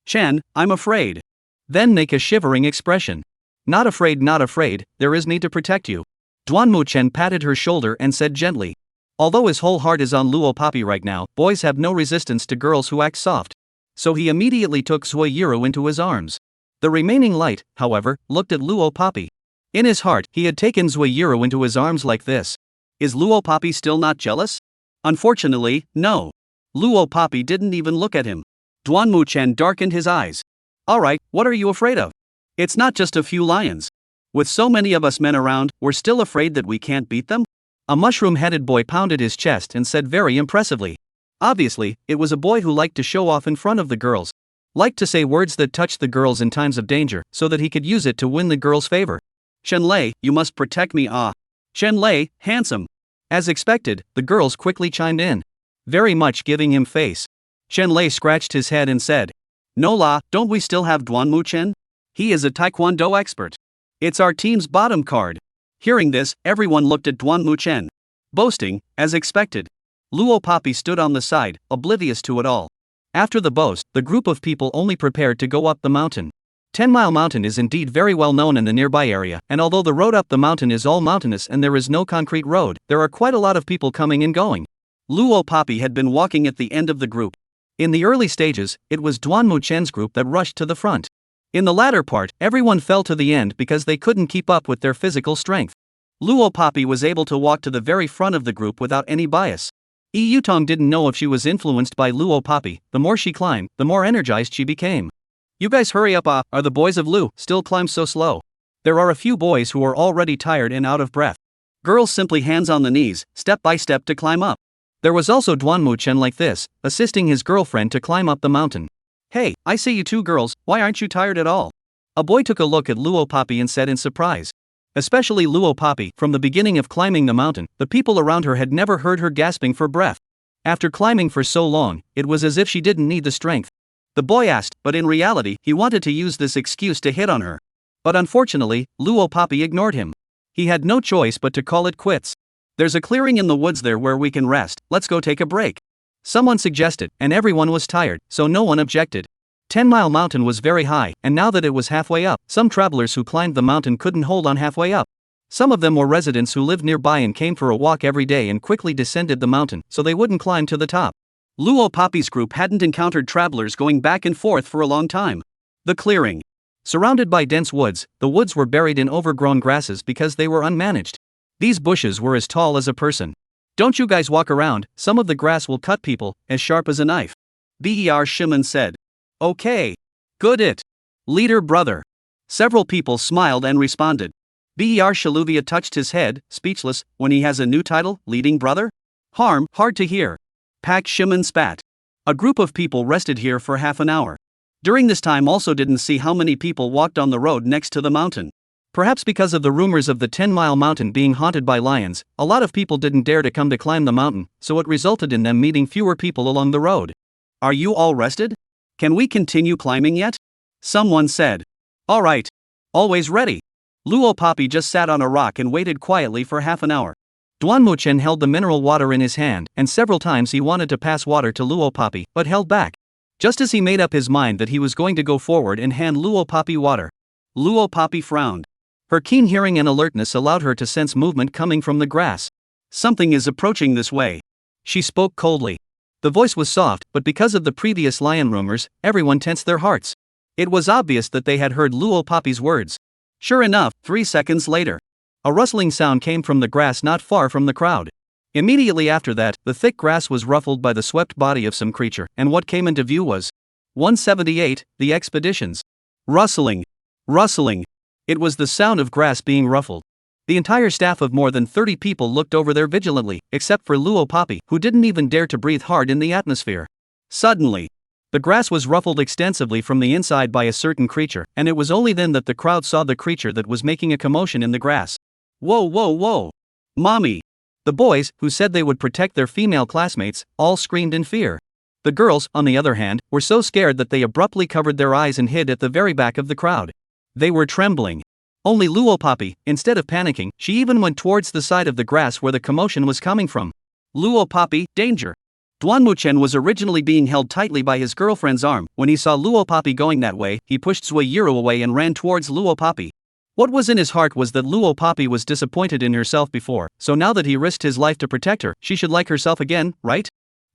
Chen, I'm afraid. Then make a shivering expression. Not afraid, there is me to protect you. Duanmu Chen patted her shoulder and said gently. Although his whole heart is on Luo Papi right now, boys have no resistance to girls who act soft. So he immediately took Zuiyiru into his arms. The remaining light, however, looked at Luo Papi. In his heart, he had taken Zuiyiru into his arms like this. Is Luo Papi still not jealous? Unfortunately, no. Luo Papi didn't even look at him. Duanmu Chen darkened his eyes. Alright, what are you afraid of? It's not just a few lions. With so many of us men around, we're still afraid that we can't beat them? A mushroom-headed boy pounded his chest and said very impressively. Obviously, it was a boy who liked to show off in front of the girls. Liked to say words that touched the girls in times of danger, so that he could use it to win the girls' favor. Shenlei, you must protect me Shenlei, handsome. As expected, the girls quickly chimed in. Very much giving him face. Shenlei scratched his head and said. No la, don't we still have Duanmu Chen? He is a taekwondo expert. It's our team's bottom card. Hearing this, everyone looked at Duanmu Chen. Boasting, as expected. Luo Papi stood on the side, oblivious to it all. After the boast, the group of people only prepared to go up the mountain. 10 Mile Mountain is indeed very well known in the nearby area, and although the road up the mountain is all mountainous and there is no concrete road, there are quite a lot of people coming and going. Luo Papi had been walking at the end of the group. In the early stages, it was Duanmu Chen's group that rushed to the front. In the latter part, everyone fell to the end because they couldn't keep up with their physical strength. Luo Papi was able to walk to the very front of the group without any bias. Yi Yutong didn't know if she was influenced by Luo Papi. The more she climbed, the more energized she became. You guys hurry up are the boys of Lu still climb so slow? There are a few boys who are already tired and out of breath. Girls simply hands on the knees, step by step to climb up. There was also Duanmu Chen like this, assisting his girlfriend to climb up the mountain. Hey, I see you two girls, why aren't you tired at all? A boy took a look at Luo Papi and said in surprise. Especially Luo Papi, from the beginning of climbing the mountain, the people around her had never heard her gasping for breath. After climbing for so long, it was as if she didn't need the strength. The boy asked, but in reality, he wanted to use this excuse to hit on her. But unfortunately, Luo Papi ignored him. He had no choice but to call it quits. There's a clearing in the woods there where we can rest, let's go take a break. Someone suggested, and everyone was tired, so no one objected. 10 Mile Mountain was very high, and now that it was halfway up, some travelers who climbed the mountain couldn't hold on halfway up. Some of them were residents who lived nearby and came for a walk every day and quickly descended the mountain, so they wouldn't climb to the top. Luo Papi's group hadn't encountered travelers going back and forth for a long time. The clearing. Surrounded by dense woods, the woods were buried in overgrown grasses because they were unmanaged. These bushes were as tall as a person. Don't you guys walk around, some of the grass will cut people, as sharp as a knife. Ber Shimon said. Okay. Good it. Leader brother. Several people smiled and responded. Ber Shaluvia touched his head, speechless, when he has a new title, leading brother? Hard to hear. Pak Shimon spat. A group of people rested here for half an hour. During this time also didn't see how many people walked on the road next to the mountain. Perhaps because of the rumors of the 10 Mile Mountain being haunted by lions, a lot of people didn't dare to come to climb the mountain, so it resulted in them meeting fewer people along the road. Are you all rested? Can we continue climbing yet? Someone said. Alright. Always ready. Luo Papi just sat on a rock and waited quietly for half an hour. Duanmu Chen held the mineral water in his hand, and several times he wanted to pass water to Luo Papi, but held back. Just as he made up his mind that he was going to go forward and hand Luo Papi water. Luo Papi frowned. Her keen hearing and alertness allowed her to sense movement coming from the grass. Something is approaching this way. She spoke coldly. The voice was soft, but because of the previous lion rumors, everyone tensed their hearts. It was obvious that they had heard Luo Papi's words. Sure enough, 3 seconds later, a rustling sound came from the grass not far from the crowd. Immediately after that, the thick grass was ruffled by the swept body of some creature, and what came into view was 178, the expeditions. Rustling. It was the sound of grass being ruffled. The entire staff of more than 30 people looked over there vigilantly, except for Luo Papi, who didn't even dare to breathe hard in the atmosphere. Suddenly, the grass was ruffled extensively from the inside by a certain creature, and it was only then that the crowd saw the creature that was making a commotion in the grass. Whoa! Mommy! The boys, who said they would protect their female classmates, all screamed in fear. The girls, on the other hand, were so scared that they abruptly covered their eyes and hid at the very back of the crowd. They were trembling. Only Luo Papi, instead of panicking, she even went towards the side of the grass where the commotion was coming from. Luo Papi, danger! Duanmu Chen was originally being held tightly by his girlfriend's arm. When he saw Luo Papi going that way, he pushed Zuiyiru away and ran towards Luo Papi. What was in his heart was that Luo Papi was disappointed in herself before, so now that he risked his life to protect her, she should like herself again, right?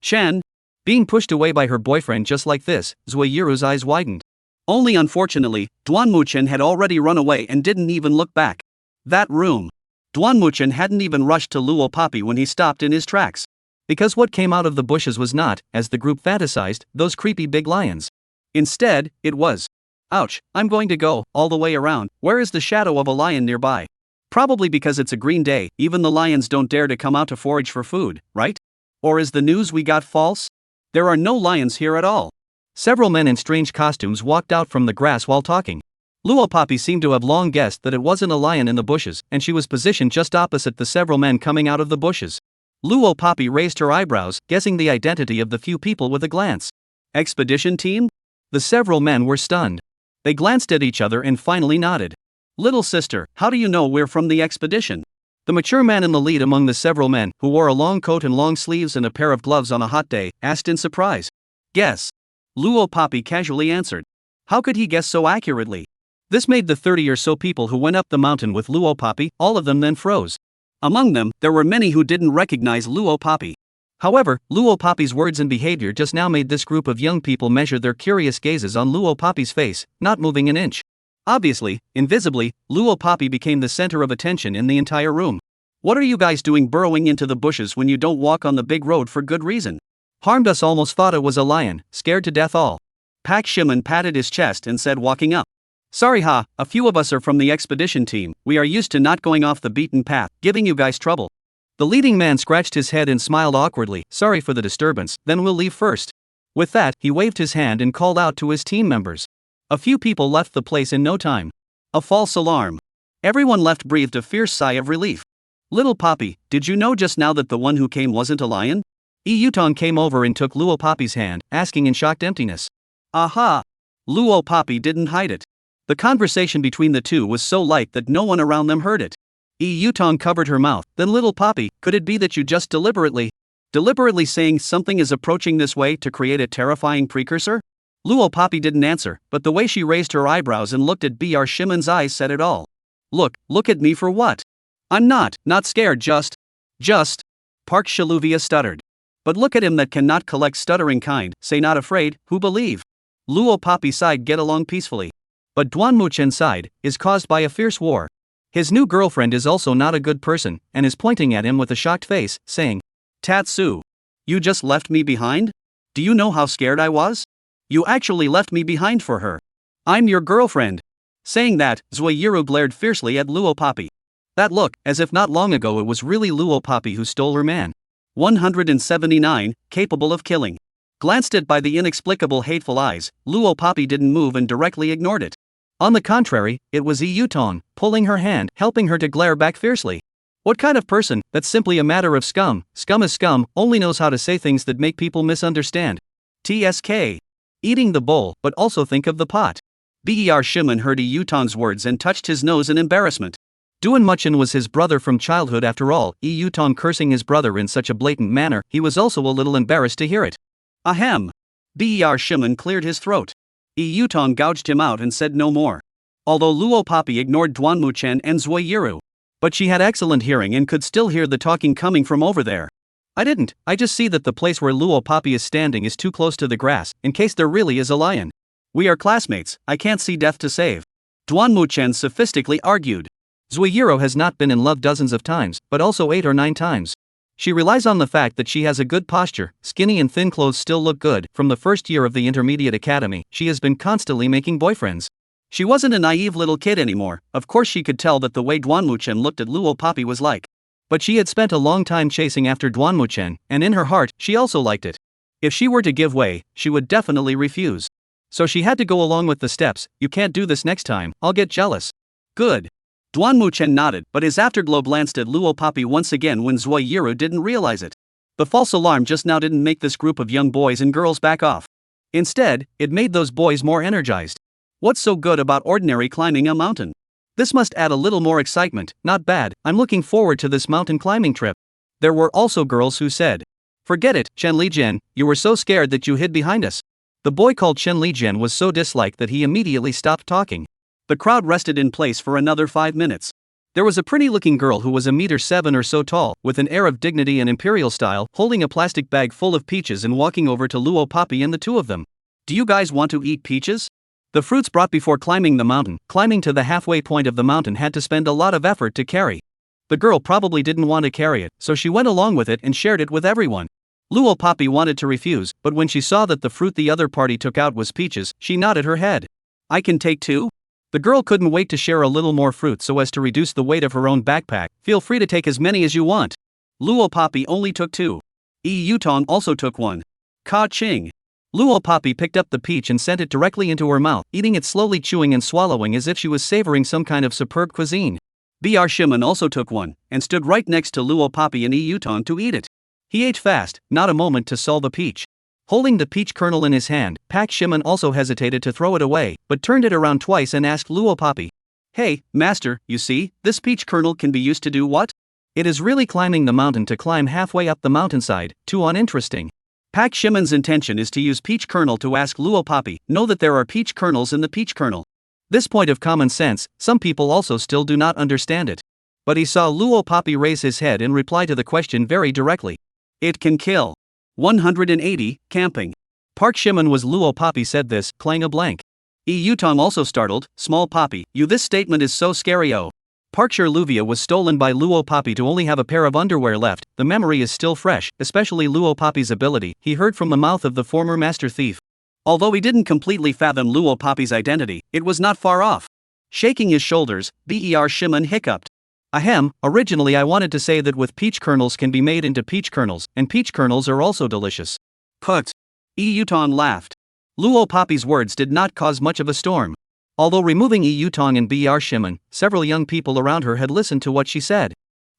Shan. Being pushed away by her boyfriend just like this, Zuiyiru's eyes widened. Only unfortunately, Duanmuchen had already run away and didn't even look back. That room. Duanmuchen hadn't even rushed to Luo Papi when he stopped in his tracks. Because what came out of the bushes was not, as the group fantasized, those creepy big lions. Instead, it was. Ouch, I'm going to go all the way around. Where is the shadow of a lion nearby? Probably because it's a green day, even the lions don't dare to come out to forage for food, right? Or is the news we got false? There are no lions here at all. Several men in strange costumes walked out from the grass while talking. Luo Papi seemed to have long guessed that it wasn't a lion in the bushes, and she was positioned just opposite the several men coming out of the bushes. Luo Papi raised her eyebrows, guessing the identity of the few people with a glance. Expedition team? The several men were stunned. They glanced at each other and finally nodded. Little sister, how do you know we're from the expedition? The mature man in the lead among the several men, who wore a long coat and long sleeves and a pair of gloves on a hot day, asked in surprise. Guess. Luo Papi casually answered. How could he guess so accurately? This made the 30 or so people who went up the mountain with Luo Papi, all of them then froze. Among them, there were many who didn't recognize Luo Papi. However, Luo Papi's words and behavior just now made this group of young people measure their curious gazes on Luo Papi's face, not moving an inch. Obviously, invisibly, Luo Papi became the center of attention in the entire room. What are you guys doing burrowing into the bushes when you don't walk on the big road for good reason? Harmed us almost thought it was a lion, scared to death all. Pak Shimen patted his chest and said walking up. Sorry a few of us are from the expedition team, we are used to not going off the beaten path, giving you guys trouble. The leading man scratched his head and smiled awkwardly, sorry for the disturbance, then we'll leave first. With that, he waved his hand and called out to his team members. A few people left the place in no time. A false alarm. Everyone left breathed a fierce sigh of relief. Little Papi, did you know just now that the one who came wasn't a lion? Yutong came over and took Luo Papi's hand, asking in shocked emptiness. Aha! Luo Papi didn't hide it. The conversation between the two was so light that no one around them heard it. Yutong covered her mouth, then Little Papi, could it be that you just deliberately saying something is approaching this way to create a terrifying precursor? Luo Papi didn't answer, but the way she raised her eyebrows and looked at Br Shimon's eyes said it all. Look at me for what? I'm not scared just. Park Shaluvia stuttered. But look at him that cannot collect stuttering kind, say not afraid, who believe. Luo Papi sighed get along peacefully. But Duanmuchen sighed, is caused by a fierce war. His new girlfriend is also not a good person, and is pointing at him with a shocked face, saying, Tatsu. You just left me behind? Do you know how scared I was? You actually left me behind for her. I'm your girlfriend. Saying that, Zuiyiru glared fiercely at Luo Papi. That look, as if not long ago it was really Luo Papi who stole her man. 179, capable of killing. Glanced at by the inexplicable hateful eyes, Luo Papi didn't move and directly ignored it. On the contrary, it was Yutong, pulling her hand, helping her to glare back fiercely. What kind of person, that's simply a matter of scum, scum is scum, only knows how to say things that make people misunderstand. TSK. Eating the bowl, but also think of the pot. Ber Shimen heard Yutong's words and touched his nose in embarrassment. Duanmuchen was his brother from childhood after all, Yutong cursing his brother in such a blatant manner, he was also a little embarrassed to hear it. Ahem. Ber Shimen cleared his throat. Yutong gouged him out and said no more. Although Luo Papi ignored Duanmuchen and Zuiyiru. But she had excellent hearing and could still hear the talking coming from over there. I just see that the place where Luo Papi is standing is too close to the grass, in case there really is a lion. We are classmates, I can't see death to save. Duanmuchen sophistically argued. Zuiyiru has not been in love dozens of times, but also 8 or 9 times. She relies on the fact that she has a good posture, skinny and thin clothes still look good. From the first year of the intermediate academy, she has been constantly making boyfriends. She wasn't a naive little kid anymore, of course she could tell that the way Duanmuchen looked at Luo Papi was like. But she had spent a long time chasing after Duanmuchen, and in her heart, she also liked it. If she were to give way, she would definitely refuse. So she had to go along with the steps, you can't do this next time, I'll get jealous. Good. Duanmuchen nodded, but his afterglow glanced at Luo Papi once again when Zuiyiru didn't realize it. The false alarm just now didn't make this group of young boys and girls back off. Instead, it made those boys more energized. What's so good about ordinary climbing a mountain? This must add a little more excitement, not bad, I'm looking forward to this mountain climbing trip. There were also girls who said, forget it, Chen Lijian, you were so scared that you hid behind us. The boy called Chen Lijian was so disliked that he immediately stopped talking. The crowd rested in place for another 5 minutes. There was a pretty-looking girl who was 1.7 meters or so tall, with an air of dignity and imperial style, holding a plastic bag full of peaches and walking over to Luo Papi and the two of them. "Do you guys want to eat peaches?" The fruits brought before climbing the mountain. Climbing to the halfway point of the mountain had to spend a lot of effort to carry. The girl probably didn't want to carry it, so she went along with it and shared it with everyone. Luo Papi wanted to refuse, but when she saw that the fruit the other party took out was peaches, she nodded her head. "I can take two?" The girl couldn't wait to share a little more fruit so as to reduce the weight of her own backpack. "Feel free to take as many as you want." Luo Papi only took two. Yutong also took one. Ka Ching. Luo Papi picked up the peach and sent it directly into her mouth, eating it slowly, chewing and swallowing as if she was savoring some kind of superb cuisine. Shimen also took one, and stood right next to Luo Papi and Yutong to eat it. He ate fast, not a moment to sull the peach. Holding the peach kernel in his hand, Pak Shimen also hesitated to throw it away, but turned it around twice and asked Luo Papi, "Hey, master, you see, this peach kernel can be used to do what?" "It is really climbing the mountain to climb halfway up the mountainside, too uninteresting." Pak Shimen's intention is to use peach kernel to ask Luo Papi, know that there are peach kernels in the peach kernel. This point of common sense, some people also still do not understand it. But he saw Luo Papi raise his head and reply to the question very directly. "It can kill." 180, camping. Park Shimen was Luo Papi said this, playing a blank. Yutong also startled, "Small Papi, you this statement is so scary oh." Parkshire Luvia was stolen by Luo Papi to only have a pair of underwear left. The memory is still fresh, especially Luo Papi's ability, he heard from the mouth of the former master thief. Although he didn't completely fathom Luo Papi's identity, it was not far off. Shaking his shoulders, Shimen hiccuped. "Ahem, originally I wanted to say that with peach kernels can be made into peach kernels, and peach kernels are also delicious." Put. Yutong laughed. Luo Papi's words did not cause much of a storm. Although removing Yutong and Shimen, several young people around her had listened to what she said.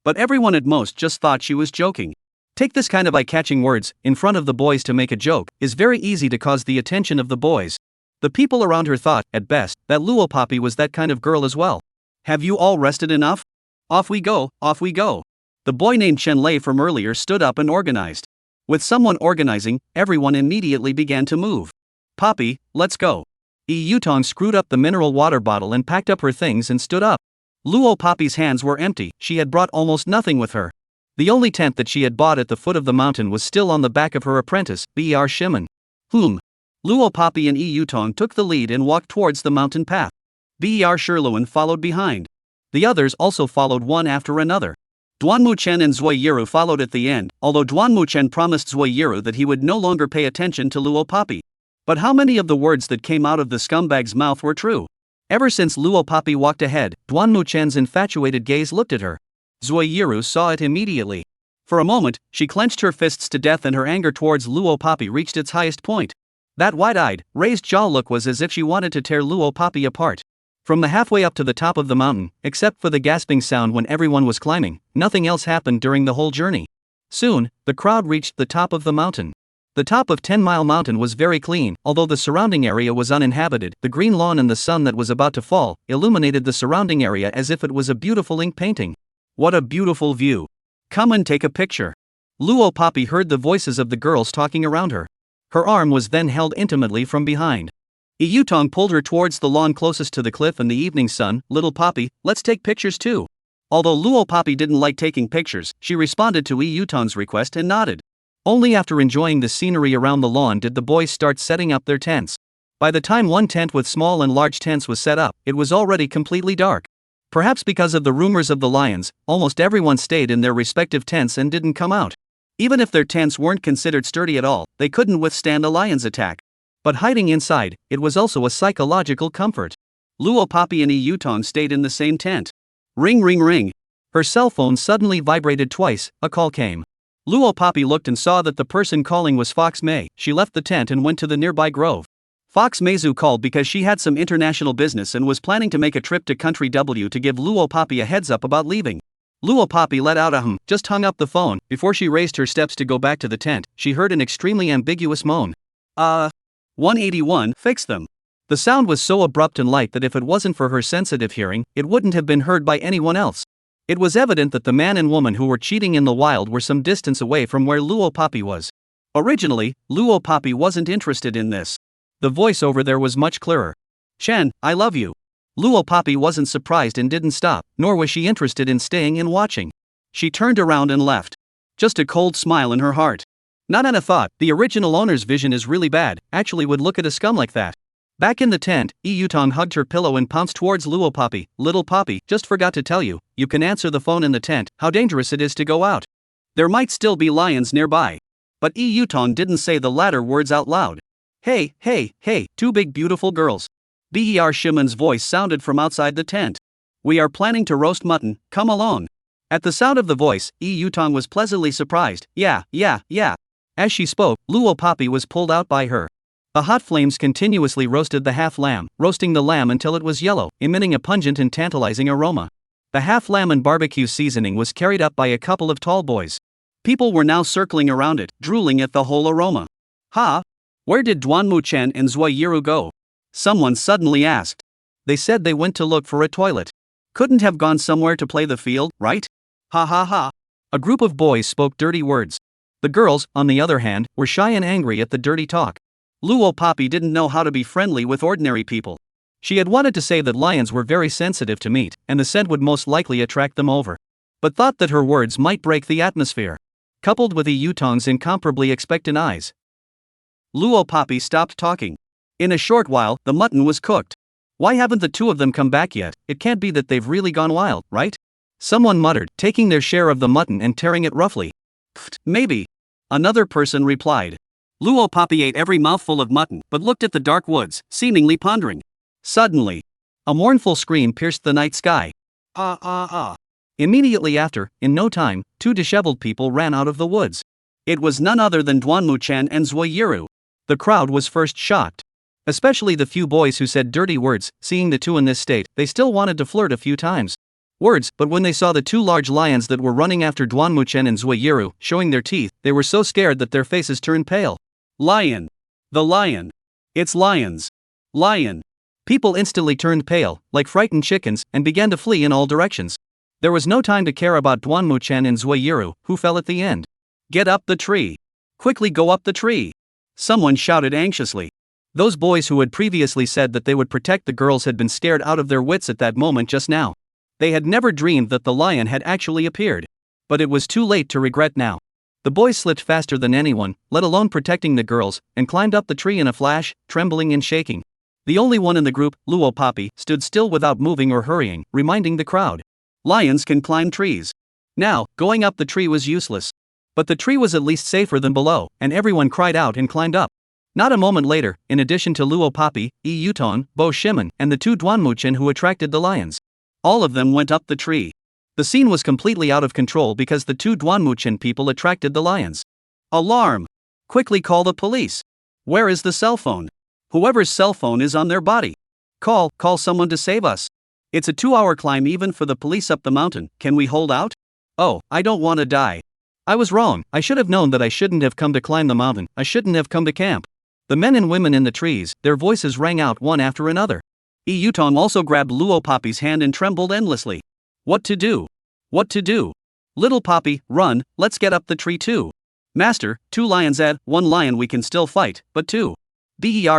But everyone at most just thought she was joking. Take this kind of eye-catching words, in front of the boys to make a joke, is very easy to cause the attention of the boys. The people around her thought, at best, that Luo Papi was that kind of girl as well. "Have you all rested enough? Off we go, off we go." The boy named Chen Lei from earlier stood up and organized. With someone organizing, everyone immediately began to move. "Papi, let's go." Yutong screwed up the mineral water bottle and packed up her things and stood up. Luo Papi's hands were empty, she had brought almost nothing with her. The only tent that she had bought at the foot of the mountain was still on the back of her apprentice, Shimen. Luo Papi and Yutong took the lead and walked towards the mountain path. Shirluan followed behind. The others also followed one after another. Duanmu Chen and Zui Yiru followed at the end, although Duanmu Chen promised Zui Yiru that he would no longer pay attention to Luo Papi. But how many of the words that came out of the scumbag's mouth were true? Ever since Luo Papi walked ahead, Duanmu Chen's infatuated gaze looked at her. Zui Yiru saw it immediately. For a moment, she clenched her fists to death and her anger towards Luo Papi reached its highest point. That wide-eyed, raised jaw look was as if she wanted to tear Luo Papi apart. From the halfway up to the top of the mountain, except for the gasping sound when everyone was climbing, nothing else happened during the whole journey. Soon, the crowd reached the top of the mountain. The top of 10 Mile Mountain was very clean, although the surrounding area was uninhabited. The green lawn and the sun that was about to fall illuminated the surrounding area as if it was a beautiful ink painting. "What a beautiful view. Come and take a picture." Luo Papi heard the voices of the girls talking around her. Her arm was then held intimately from behind. Yutong pulled her towards the lawn closest to the cliff and the evening sun. "Little Papi, let's take pictures too." Although Luo Papi didn't like taking pictures, she responded to Yutong's request and nodded. Only after enjoying the scenery around the lawn did the boys start setting up their tents. By the time one tent with small and large tents was set up, it was already completely dark. Perhaps because of the rumors of the lions, almost everyone stayed in their respective tents and didn't come out. Even if their tents weren't considered sturdy at all, they couldn't withstand a lion's attack. But hiding inside, it was also a psychological comfort. Luo Papi and Yutong stayed in the same tent. Ring ring ring. Her cell phone suddenly vibrated twice, a call came. Luo Papi looked and saw that the person calling was Fox Mei. She left the tent and went to the nearby grove. Fox Meizu called because she had some international business and was planning to make a trip to Country W to give Luo Papi a heads up about leaving. Luo Papi let out a just hung up the phone. Before she raised her steps to go back to the tent, she heard an extremely ambiguous moan. 181, fix them. The sound was so abrupt and light that if it wasn't for her sensitive hearing, it wouldn't have been heard by anyone else. It was evident that the man and woman who were cheating in the wild were some distance away from where Luo Papi was. Originally, Luo Papi wasn't interested in this. The voice over there was much clearer. "Chen, I love you." Luo Papi wasn't surprised and didn't stop, nor was she interested in staying and watching. She turned around and left. Just a cold smile in her heart. Not on a thought, the original owner's vision is really bad, actually would look at a scum like that. Back in the tent, Yutong hugged her pillow and pounced towards Luo Papi. Little Papi, just forgot to tell you, you can answer the phone in the tent, how dangerous it is to go out. There might still be lions nearby. But Yutong didn't say the latter words out loud. Hey, hey, hey, two big beautiful girls. Shimon's voice sounded from outside the tent. We are planning to roast mutton, come along. At the sound of the voice, Yutong was pleasantly surprised. Yeah. As she spoke, Luo Papi was pulled out by her. The hot flames continuously roasted the half-lamb, roasting the lamb until it was yellow, emitting a pungent and tantalizing aroma. The half-lamb and barbecue seasoning was carried up by a couple of tall boys. People were now circling around it, drooling at the whole aroma. Ha! Where did Duanmu Chen and Zui Yiru go? Someone suddenly asked. They said they went to look for a toilet. Couldn't have gone somewhere to play the field, right? Ha ha ha. A group of boys spoke dirty words. The girls, on the other hand, were shy and angry at the dirty talk. Luo Papi didn't know how to be friendly with ordinary people. She had wanted to say that lions were very sensitive to meat, and the scent would most likely attract them over. But thought that her words might break the atmosphere. Coupled with Yutong's incomparably expectant eyes. Luo Papi stopped talking. In a short while, the mutton was cooked. Why haven't the two of them come back yet? It can't be that they've really gone wild, right? Someone muttered, taking their share of the mutton and tearing it roughly. Maybe. Another person replied. Luo Papi ate every mouthful of mutton, but looked at the dark woods, seemingly pondering. Suddenly, a mournful scream pierced the night sky. Immediately after, in no time, two disheveled people ran out of the woods. It was none other than Duanmu Chen and Zui Yiru. The crowd was first shocked. Especially the few boys who said dirty words. Seeing the two in this state, they still wanted to flirt a few times. But when they saw the two large lions that were running after Duanmu Chen and Zui Yiru, showing their teeth, they were so scared that their faces turned pale. Lion! The lion! It's lions! Lion! People instantly turned pale, like frightened chickens, and began to flee in all directions. There was no time to care about Duanmu Chen and Zui Yiru, who fell at the end. Get up the tree! Quickly go up the tree! Someone shouted anxiously. Those boys who had previously said that they would protect the girls had been scared out of their wits at that moment just now. They had never dreamed that the lion had actually appeared. But it was too late to regret now. The boys slipped faster than anyone, let alone protecting the girls, and climbed up the tree in a flash, trembling and shaking. The only one in the group, Luo Papi, stood still without moving or hurrying, reminding the crowd. Lions can climb trees. Now, going up the tree was useless. But the tree was at least safer than below, and everyone cried out and climbed up. Not a moment later, in addition to Luo Papi, Yutong, Boss Ling, and the two Duanmu Chen who attracted the lions. All of them went up the tree. The scene was completely out of control because the two Duanmu Chen people attracted the lions. Alarm! Quickly call the police. Where is the cell phone? Whoever's cell phone is on their body. Call someone to save us. It's a 2-hour climb even for the police up the mountain, can we hold out? Oh, I don't want to die. I was wrong, I should have known that I shouldn't have come to climb the mountain, I shouldn't have come to camp. The men and women in the trees, their voices rang out one after another. Yutong also grabbed Luo Papi's hand and trembled endlessly. What to do? What to do? Little Papi, run, let's get up the tree too. Master, 2 lions at 1 lion we can still fight, but 2.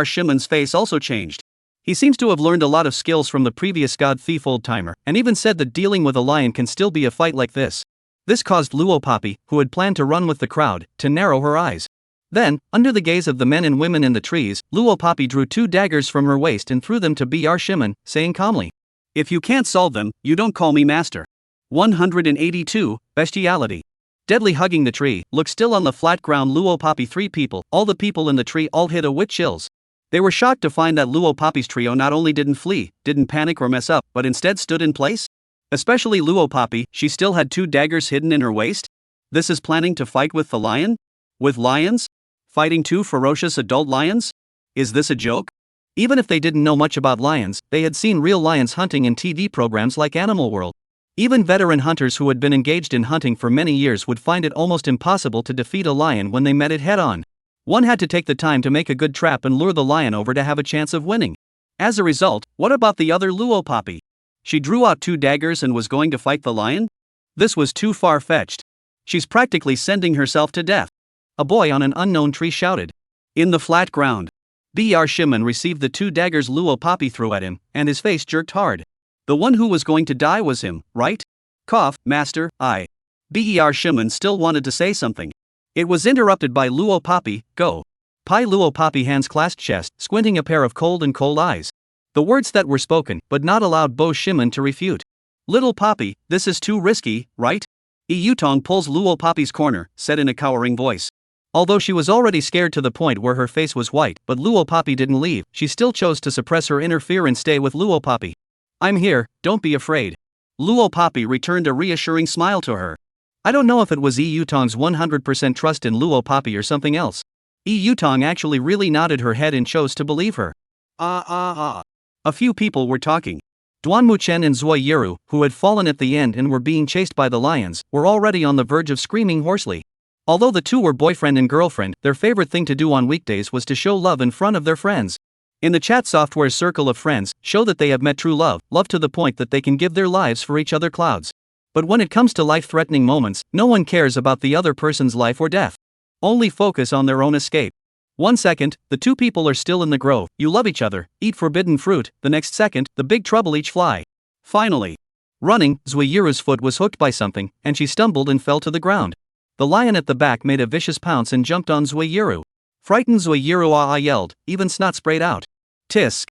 Shimon's face also changed. He seems to have learned a lot of skills from the previous god thief old timer, and even said that dealing with a lion can still be a fight like this. This caused Luo Papi, who had planned to run with the crowd, to narrow her eyes. Then, under the gaze of the men and women in the trees, Luo Papi drew 2 daggers from her waist and threw them to Shimon, saying calmly, "If you can't solve them, you don't call me master." 182, Bestiality. Deadly hugging the tree, look still on the flat ground Luo Papi 3 people, all the people in the tree all hit a wit chills. They were shocked to find that Luo Papi's trio not only didn't flee, didn't panic or mess up, but instead stood in place. Especially Luo Papi, she still had 2 daggers hidden in her waist. This is planning to fight with the lion? With lions? Fighting 2 ferocious adult lions? Is this a joke? Even if they didn't know much about lions, they had seen real lions hunting in TV programs like Animal World. Even veteran hunters who had been engaged in hunting for many years would find it almost impossible to defeat a lion when they met it head-on. One had to take the time to make a good trap and lure the lion over to have a chance of winning. As a result, what about the other Luo Papi? She drew out 2 daggers and was going to fight the lion? This was too far-fetched. She's practically sending herself to death. A boy on an unknown tree shouted. In the flat ground. Shimen received the 2 daggers Luo Poppy threw at him, and his face jerked hard. The one who was going to die was him, right? Cough, master, I. Shimen still wanted to say something. It was interrupted by Luo Poppy, go. Pai Luo Poppy hands clasped chest, squinting a pair of cold eyes. The words that were spoken, but not allowed Boss Shimen to refute. Little Poppy, this is too risky, right? Yutong pulls Luo Poppy's corner, said in a cowering voice. Although she was already scared to the point where her face was white, but Luo Poppy didn't leave, she still chose to suppress her inner fear and stay with Luo Poppy. I'm here, don't be afraid. Luo Poppy returned a reassuring smile to her. I don't know if it was Yutong's 100% trust in Luo Poppy or something else. Yutong actually really nodded her head and chose to believe her. A few people were talking. Duanmuchen and Zuoyiru, who had fallen at the end and were being chased by the lions, were already on the verge of screaming hoarsely. Although the two were boyfriend and girlfriend, their favorite thing to do on weekdays was to show love in front of their friends. In the chat software's circle of friends, show that they have met true love to the point that they can give their lives for each other clouds. But when it comes to life-threatening moments, no one cares about the other person's life or death. Only focus on their own escape. 1 second, the two people are still in the grove, you love each other, eat forbidden fruit, the next second, the big trouble each fly. Finally. Running, Zuoyiru's foot was hooked by something, and she stumbled and fell to the ground. The lion at the back made a vicious pounce and jumped on Zuoyiru. Frightened Zuoyiru yelled, even snot sprayed out. Tisk.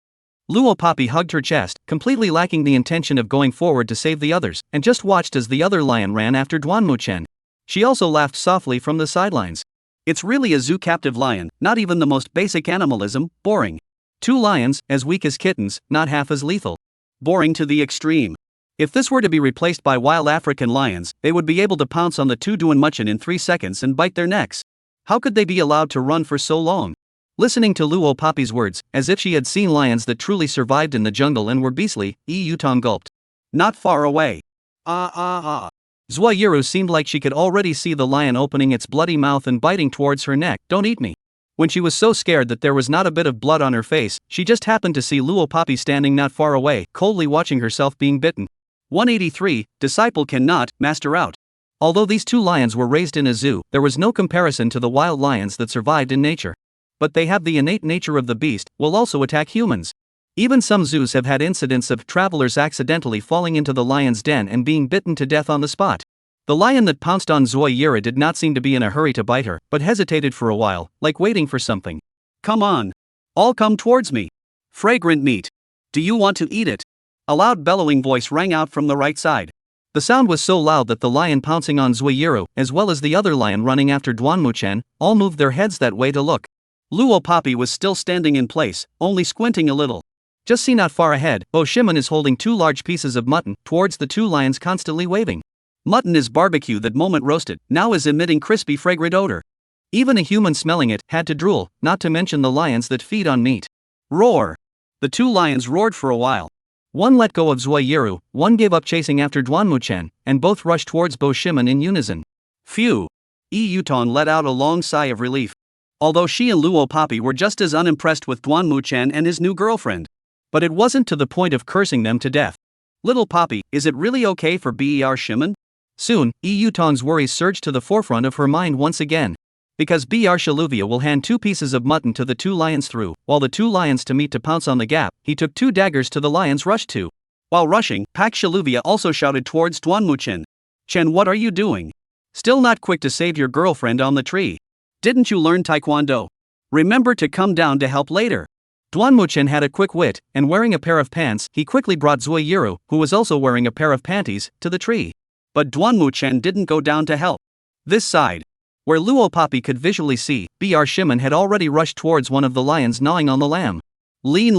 Luo Poppy hugged her chest, completely lacking the intention of going forward to save the others, and just watched as the other lion ran after Duanmuchen. She also laughed softly from the sidelines. It's really a zoo captive lion, not even the most basic animalism, boring. 2 lions, as weak as kittens, not half as lethal. Boring to the extreme. If this were to be replaced by wild African lions, they would be able to pounce on the 2 Duanmuchen in 3 seconds and bite their necks. How could they be allowed to run for so long? Listening to Luo Poppy's words, as if she had seen lions that truly survived in the jungle and were beastly, Yutong gulped. Not far away. Zuoyiru seemed like she could already see the lion opening its bloody mouth and biting towards her neck. Don't eat me. When she was so scared that there was not a bit of blood on her face, she just happened to see Luo Poppy standing not far away, coldly watching herself being bitten. 183, disciple cannot, master out. Although these 2 lions were raised in a zoo, there was no comparison to the wild lions that survived in nature. But they have the innate nature of the beast, will also attack humans. Even some zoos have had incidents of travelers accidentally falling into the lion's den and being bitten to death on the spot. The lion that pounced on Zuoyiru did not seem to be in a hurry to bite her, but hesitated for a while, like waiting for something. Come on. All come towards me. Fragrant meat. Do you want to eat it? A loud bellowing voice rang out from the right side. The sound was so loud that the lion pouncing on Zuoyiru, as well as the other lion running after Duanmuchen, all moved their heads that way to look. Luo Poppy was still standing in place, only squinting a little. Just see not far ahead, Boss Shimen is holding 2 large pieces of mutton, towards the 2 lions constantly waving. Mutton is barbecue that moment roasted, now is emitting crispy fragrant odor. Even a human smelling it had to drool, not to mention the lions that feed on meat. Roar! The 2 lions roared for a while. One let go of Zuoyiru, one gave up chasing after Duanmuchen, and both rushed towards Boss Shimen in unison. Phew! Yutong let out a long sigh of relief. Although she and Luo Poppy were just as unimpressed with Duanmuchen and his new girlfriend. But it wasn't to the point of cursing them to death. Little Poppy, is it really okay for Shimen? Soon, Yutong's worries surged to the forefront of her mind once again. Because Shaluvia will hand 2 pieces of mutton to the 2 lions through, while the 2 lions to meet to pounce on the gap, he took 2 daggers to the lions rushed to. While rushing, Pak Shaluvia also shouted towards Duanmuchen. Chen, what are you doing? Still not quick to save your girlfriend on the tree. Didn't you learn taekwondo? Remember to come down to help later. Duanmuchen had a quick wit, and wearing a pair of pants, he quickly brought Zuoyiru, who was also wearing a pair of panties, to the tree. But Duanmuchen didn't go down to help. This side, where Luo Poppy could visually see, Shimen had already rushed towards one of the lions gnawing on the lamb. Lean.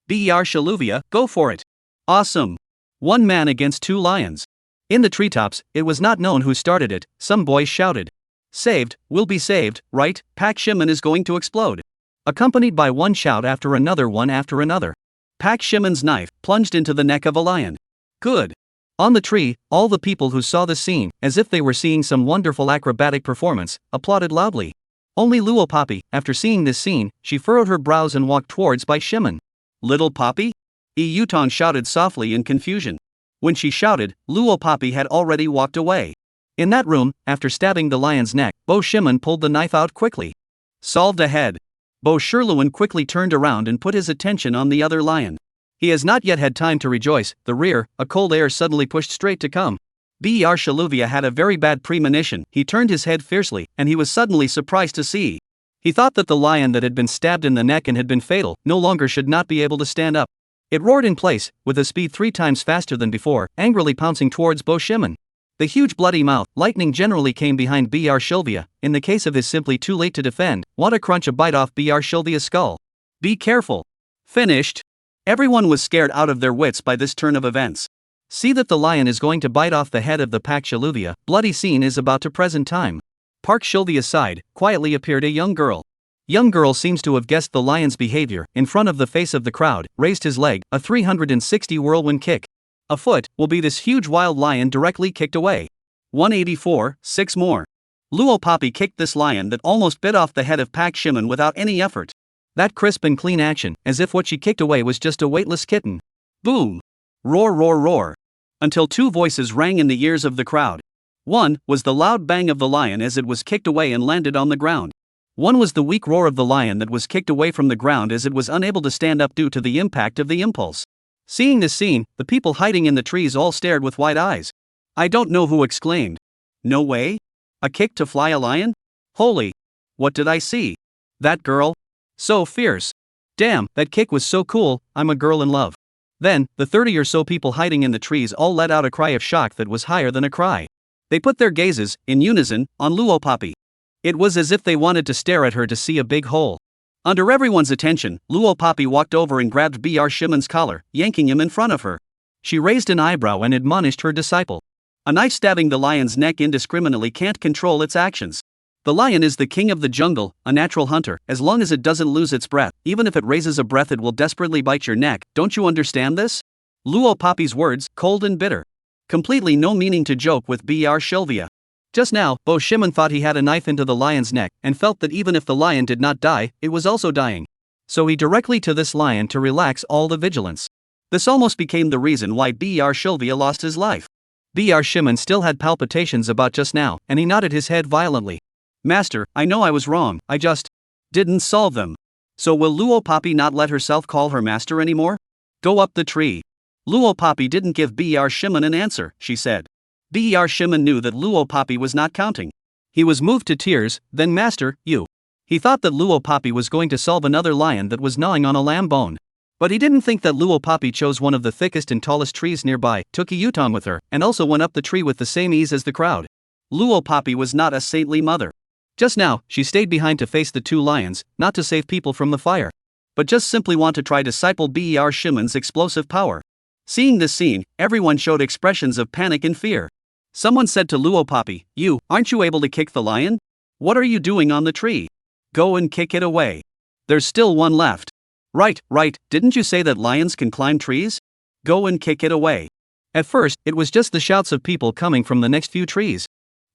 Shaluvia, go for it. Awesome. 1 man against 2 lions. In the treetops, it was not known who started it, some boys shouted. Saved, will be saved, right? Pak Shimen is going to explode. Accompanied by one shout after another one after another. Pak Shimen's knife plunged into the neck of a lion. Good. On the tree, all the people who saw the scene, as if they were seeing some wonderful acrobatic performance, applauded loudly. Only Luo Poppy, after seeing this scene, she furrowed her brows and walked towards Boss Shimen. Little Poppy? Yutong shouted softly in confusion. When she shouted, Luo Poppy had already walked away. In that room, after stabbing the lion's neck, Boss Shimen pulled the knife out quickly. Solved ahead. Bo Sherluin quickly turned around and put his attention on the other lion. He has not yet had time to rejoice. The rear, a cold air suddenly pushed straight to come. Ber Shaluvia had a very bad premonition. He turned his head fiercely, and he was suddenly surprised to see. He thought that the lion that had been stabbed in the neck and had been fatal no longer should not be able to stand up. It roared in place, with a speed 3 times faster than before, angrily pouncing towards Bo Shimon. The huge bloody mouth, lightning generally came behind Ber Shalvia. In the case of his simply too late to defend, want to crunch a bite off Ber Shalvia's skull. Be careful. Finished. Everyone was scared out of their wits by this turn of events. See that the lion is going to bite off the head of the Pak Shaluvia. Bloody scene is about to present time. Park Shalvia's side, quietly appeared a young girl. Young girl seems to have guessed the lion's behavior. In front of the face of the crowd, raised his leg, a 360 whirlwind kick. A foot will be this huge wild lion directly kicked away. 184, 6 more. Luo Papi kicked this lion that almost bit off the head of Pak Shimon without any effort. That crisp and clean action, as if what she kicked away was just a weightless kitten. Boom! Roar, roar, roar. Until 2 voices rang in the ears of the crowd. One was the loud bang of the lion as it was kicked away and landed on the ground. One was the weak roar of the lion that was kicked away from the ground as it was unable to stand up due to the impact of the impulse. Seeing this scene, the people hiding in the trees all stared with wide eyes. I don't know who exclaimed. No way? A kick to fly a lion? Holy! What did I see? That girl? So fierce. Damn, that kick was so cool, I'm a girl in love. Then, the 30 or so people hiding in the trees all let out a cry of shock that was higher than a cry. They put their gazes, in unison, on Luo Papi. It was as if they wanted to stare at her to see a big hole. Under everyone's attention, Luo Papi walked over and grabbed Ber Shimon's collar, yanking him in front of her. She raised an eyebrow and admonished her disciple. A knife stabbing the lion's neck indiscriminately can't control its actions. The lion is the king of the jungle, a natural hunter. As long as it doesn't lose its breath, even if it raises a breath it will desperately bite your neck. Don't you understand this? Luo Papi's words, cold and bitter. Completely no meaning to joke with Ber Shalvia. Just now, Bo Shimon thought he had a knife into the lion's neck, and felt that even if the lion did not die, it was also dying. So he directly to this lion to relax all the vigilance. This almost became the reason why Ber Shalvia lost his life. Ber Shimon still had palpitations about just now, and he nodded his head violently. Master, I know I was wrong, I just didn't solve them. So will Luo Papi not let herself call her master anymore? Go up the tree. Luo Papi didn't give Ber Shimon an answer, she said. Ber Shimon knew that Luo Papi was not counting. He was moved to tears. Then master, you. He thought that Luo Papi was going to solve another lion that was gnawing on a lamb bone. But he didn't think that Luo Papi chose one of the thickest and tallest trees nearby, took a Yutong with her, and also went up the tree with the same ease as the crowd. Luo Papi was not a saintly mother. Just now, she stayed behind to face the 2 lions, not to save people from the fire, but just simply want to try disciple Ber Shimon's explosive power. Seeing this scene, everyone showed expressions of panic and fear. Someone said to Luo Papi, "You, aren't you able to kick the lion? What are you doing on the tree? Go and kick it away. There's still one left." Right, didn't you say that lions can climb trees? Go and kick it away. At first, it was just the shouts of people coming from the next few trees.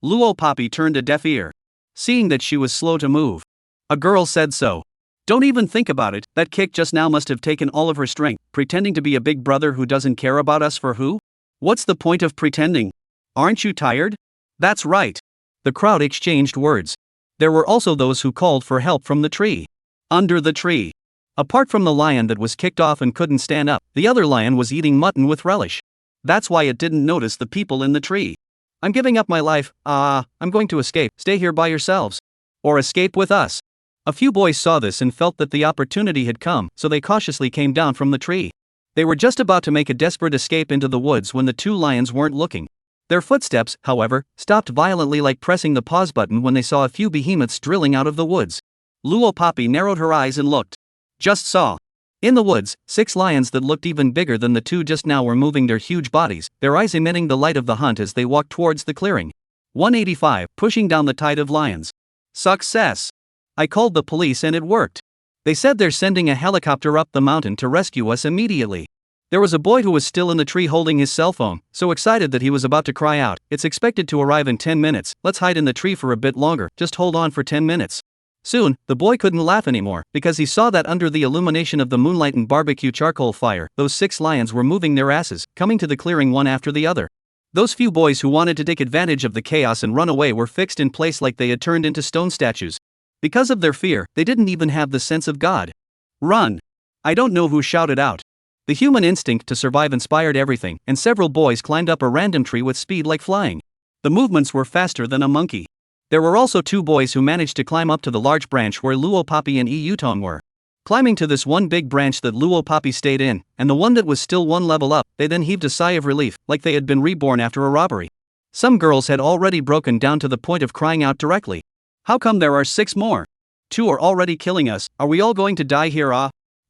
Luo Papi turned a deaf ear. Seeing that she was slow to move. A girl said so. Don't even think about it, that kick just now must have taken all of her strength, pretending to be a big brother who doesn't care about us for who? What's the point of pretending? Aren't you tired? That's right. The crowd exchanged words. There were also those who called for help from the tree. Under the tree. Apart from the lion that was kicked off and couldn't stand up, the other lion was eating mutton with relish. That's why it didn't notice the people in the tree. I'm giving up my life. I'm going to escape. Stay here by yourselves. Or escape with us. A few boys saw this and felt that the opportunity had come, so they cautiously came down from the tree. They were just about to make a desperate escape into the woods when the 2 lions weren't looking. Their footsteps, however, stopped violently, like pressing the pause button when they saw a few behemoths drilling out of the woods. Luo Papi narrowed her eyes and looked. Just saw. In the woods, 6 lions that looked even bigger than the 2 just now were moving their huge bodies, their eyes emitting the light of the hunt as they walked towards the clearing. 185, pushing down the tide of lions. Success! I called the police and it worked. They said they're sending a helicopter up the mountain to rescue us immediately. There was a boy who was still in the tree holding his cell phone, so excited that he was about to cry out, "It's expected to arrive in 10 minutes, let's hide in the tree for a bit longer, just hold on for 10 minutes. Soon, the boy couldn't laugh anymore, because he saw that under the illumination of the moonlight and barbecue charcoal fire, those 6 lions were moving their asses, coming to the clearing one after the other. Those few boys who wanted to take advantage of the chaos and run away were fixed in place like they had turned into stone statues. Because of their fear, they didn't even have the sense of God. Run! I don't know who shouted out. The human instinct to survive inspired everything, and several boys climbed up a random tree with speed like flying. The movements were faster than a monkey. There were also two boys who managed to climb up to the large branch where Luo Papi and Yutong were. Climbing to this one big branch that Luo Papi stayed in, and the one that was still one level up, they then heaved a sigh of relief, like they had been reborn after a robbery. Some girls had already broken down to the point of crying out directly. How come there are 6 more? 2 are already killing us, are we all going to die here?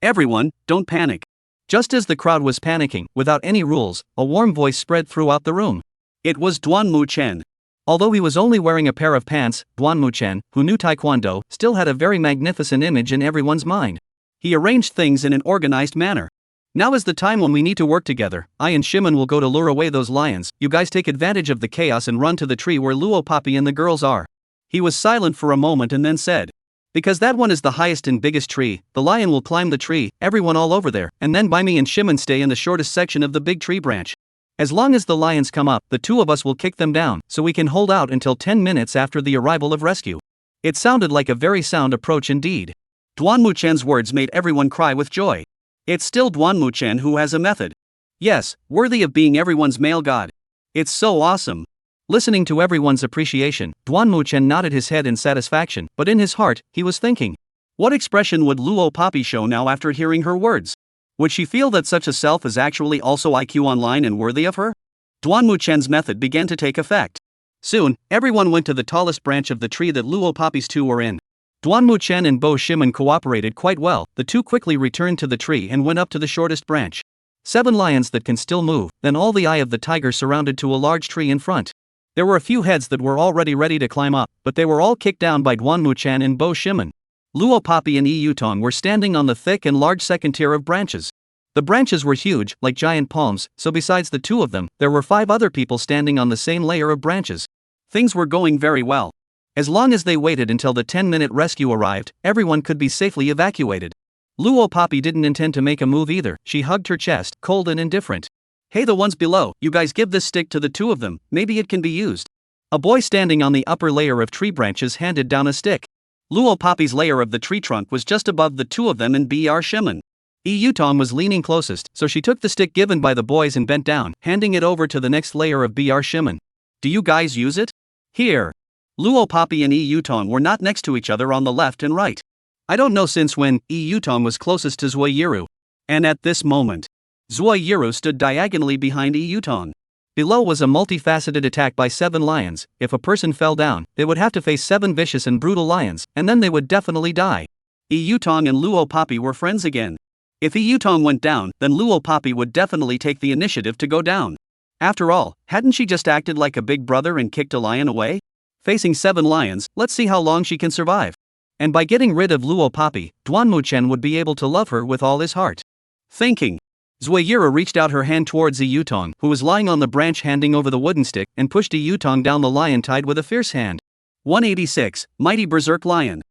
Everyone, don't panic. Just as the crowd was panicking, without any rules, a warm voice spread throughout the room. It was Duan Mu Chen. Although he was only wearing a pair of pants, Duan Mu Chen, who knew Taekwondo, still had a very magnificent image in everyone's mind. He arranged things in an organized manner. Now is the time when we need to work together. I and Shimon will go to lure away those lions. You guys take advantage of the chaos and run to the tree where Luo Papi and the girls are. He was silent for a moment and then said, because that one is the highest and biggest tree, the lion will climb the tree, everyone all over there, and then me and Shimon stay in the shortest section of the big tree branch. As long as the lions come up, the 2 of us will kick them down, so we can hold out until 10 minutes after the arrival of rescue. It sounded like a very sound approach indeed. Duan Mu Chen's words made everyone cry with joy. It's still Duan Mu Chen who has a method. Yes, worthy of being everyone's male god. It's so awesome. Listening to everyone's appreciation, Duan Mu Chen nodded his head in satisfaction, but in his heart, he was thinking. What expression would Luo Papi show now after hearing her words? Would she feel that such a self is actually also IQ online and worthy of her? Duan Mu Chen's method began to take effect. Soon, everyone went to the tallest branch of the tree that Luo Papi's 2 were in. Duan Mu Chen and Bo Shimon cooperated quite well. The 2 quickly returned to the tree and went up to the shortest branch. 7 lions that can still move, then all the eye of the tiger surrounded to a large tree in front. There were a few heads that were already ready to climb up, but they were all kicked down by Duan Mu Chen and Bo Shimon. Luo Papi and Yutong were standing on the thick and large second tier of branches. The branches were huge, like giant palms, so besides the 2 of them, there were 5 other people standing on the same layer of branches. Things were going very well. As long as they waited until the 10-minute rescue arrived, everyone could be safely evacuated. Luo Papi didn't intend to make a move either. She hugged her chest, cold and indifferent. Hey, the ones below, you guys give this stick to the 2 of them, maybe it can be used. A boy standing on the upper layer of tree branches handed down a stick. Luo Papi's layer of the tree trunk was just above the 2 of them and Br Shimon. Yutong was leaning closest, so she took the stick given by the boys and bent down, handing it over to the next layer of Br Shimon. Do you guys use it? Here. Luo Papi and Yutong were not next to each other on the left and right. I don't know since when, Yutong was closest to Zuoyiru. And at this moment, Zuoyiru stood diagonally behind Yutong. Below was a multifaceted attack by 7 lions. If a person fell down, they would have to face 7 vicious and brutal lions, and then they would definitely die. Yutong and Luo Papi were friends again. If Yutong went down, then Luo Papi would definitely take the initiative to go down. After all, hadn't she just acted like a big brother and kicked a lion away? Facing 7 lions, let's see how long she can survive. And by getting rid of Luo Papi, Duan Mu Chen would be able to love her with all his heart. Thinking. Zuoyiru reached out her hand towards Yutong, who was lying on the branch handing over the wooden stick, and pushed Yutong down the lion tide with a fierce hand. 186, Mighty Berserk Lion.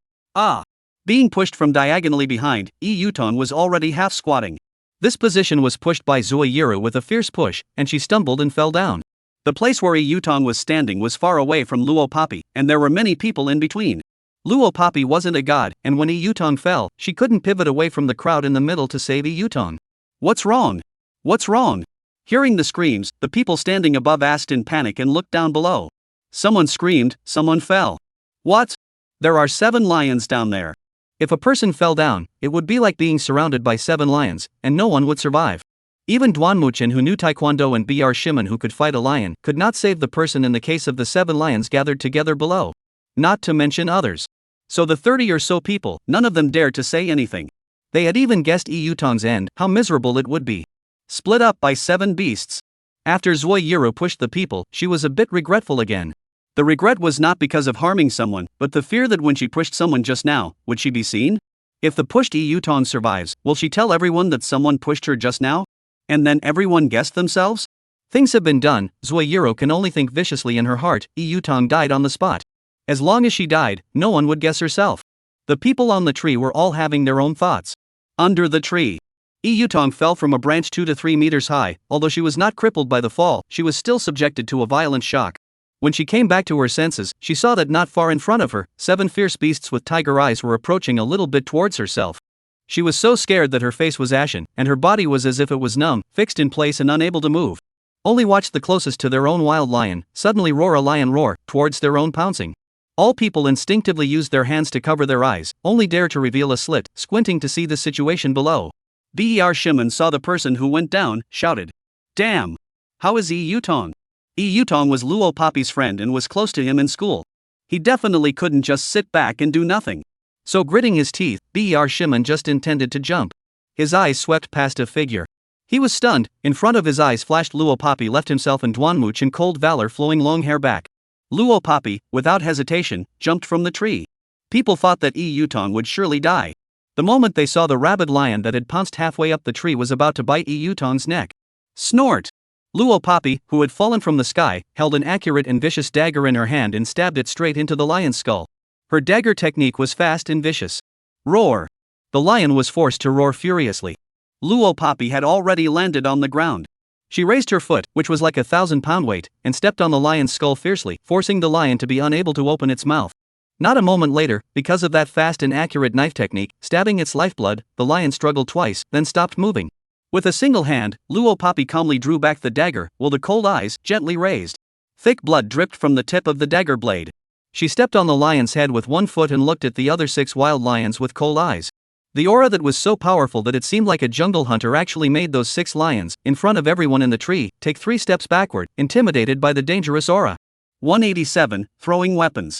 Being pushed from diagonally behind, Yutong was already half squatting. This position was pushed by Zuoyiru with a fierce push, and she stumbled and fell down. The place where Yutong was standing was far away from Luo Papi, and there were many people in between. Luo Papi wasn't a god, and when Yutong fell, she couldn't pivot away from the crowd in the middle to save Yutong. What's wrong? What's wrong? Hearing the screams, the people standing above asked in panic and looked down below. Someone screamed, someone fell. What? There are 7 lions down there. If a person fell down, it would be like being surrounded by 7 lions, and no one would survive. Even Duan Mu Chen, who knew Taekwondo, and Br Shimon, who could fight a lion, could not save the person in the case of the 7 lions gathered together below. Not to mention others. So the 30 or so people, none of them dared to say anything. They had even guessed Yutong's end, how miserable it would be. Split up by 7 beasts. After Zuoyiru pushed the people, she was a bit regretful again. The regret was not because of harming someone, but the fear that when she pushed someone just now, would she be seen? If the pushed Yutong survives, will she tell everyone that someone pushed her just now? And then everyone guessed themselves? Things have been done. Zuoyiru can only think viciously in her heart. Yutong died on the spot. As long as she died, no one would guess herself. The people on the tree were all having their own thoughts. Under the tree, Yutong fell from a branch 2 to 3 meters high. Although she was not crippled by the fall, she was still subjected to a violent shock. When she came back to her senses, she saw that not far in front of her, 7 fierce beasts with tiger eyes were approaching a little bit towards herself. She was so scared that her face was ashen, and her body was as if it was numb, fixed in place and unable to move. Only watch the closest to their own wild lion suddenly roar a lion roar towards their own pouncing. All people instinctively used their hands to cover their eyes, only dare to reveal a slit, squinting to see the situation below. Shimon saw the person who went down, shouted. Damn! How is Yutong? Yutong was Luo Poppy's friend and was close to him in school. He definitely couldn't just sit back and do nothing. So gritting his teeth, Shimon just intended to jump. His eyes swept past a figure. He was stunned. In front of his eyes flashed Luo Poppy, left himself and Duanmuch in cold valor, flowing long hair back. Luo Poppy, without hesitation, jumped from the tree. People thought that Yutong would surely die. The moment they saw the rabid lion that had pounced halfway up the tree was about to bite Yutong's neck. Snort! Luo Poppy, who had fallen from the sky, held an accurate and vicious dagger in her hand and stabbed it straight into the lion's skull. Her dagger technique was fast and vicious. Roar! The lion was forced to roar furiously. Luo Poppy had already landed on the ground. She raised her foot, which was like 1,000-pound weight, and stepped on the lion's skull fiercely, forcing the lion to be unable to open its mouth. Not a moment later, because of that fast and accurate knife technique, stabbing its lifeblood, the lion struggled twice, then stopped moving. With a single hand, Luo Poppy calmly drew back the dagger, while the cold eyes gently raised. Thick blood dripped from the tip of the dagger blade. She stepped on the lion's head with one foot and looked at the other 6 wild lions with cold eyes. The aura that was so powerful that it seemed like a jungle hunter actually made those 6 lions, in front of everyone in the tree, take 3 steps backward, intimidated by the dangerous aura. 187, throwing weapons.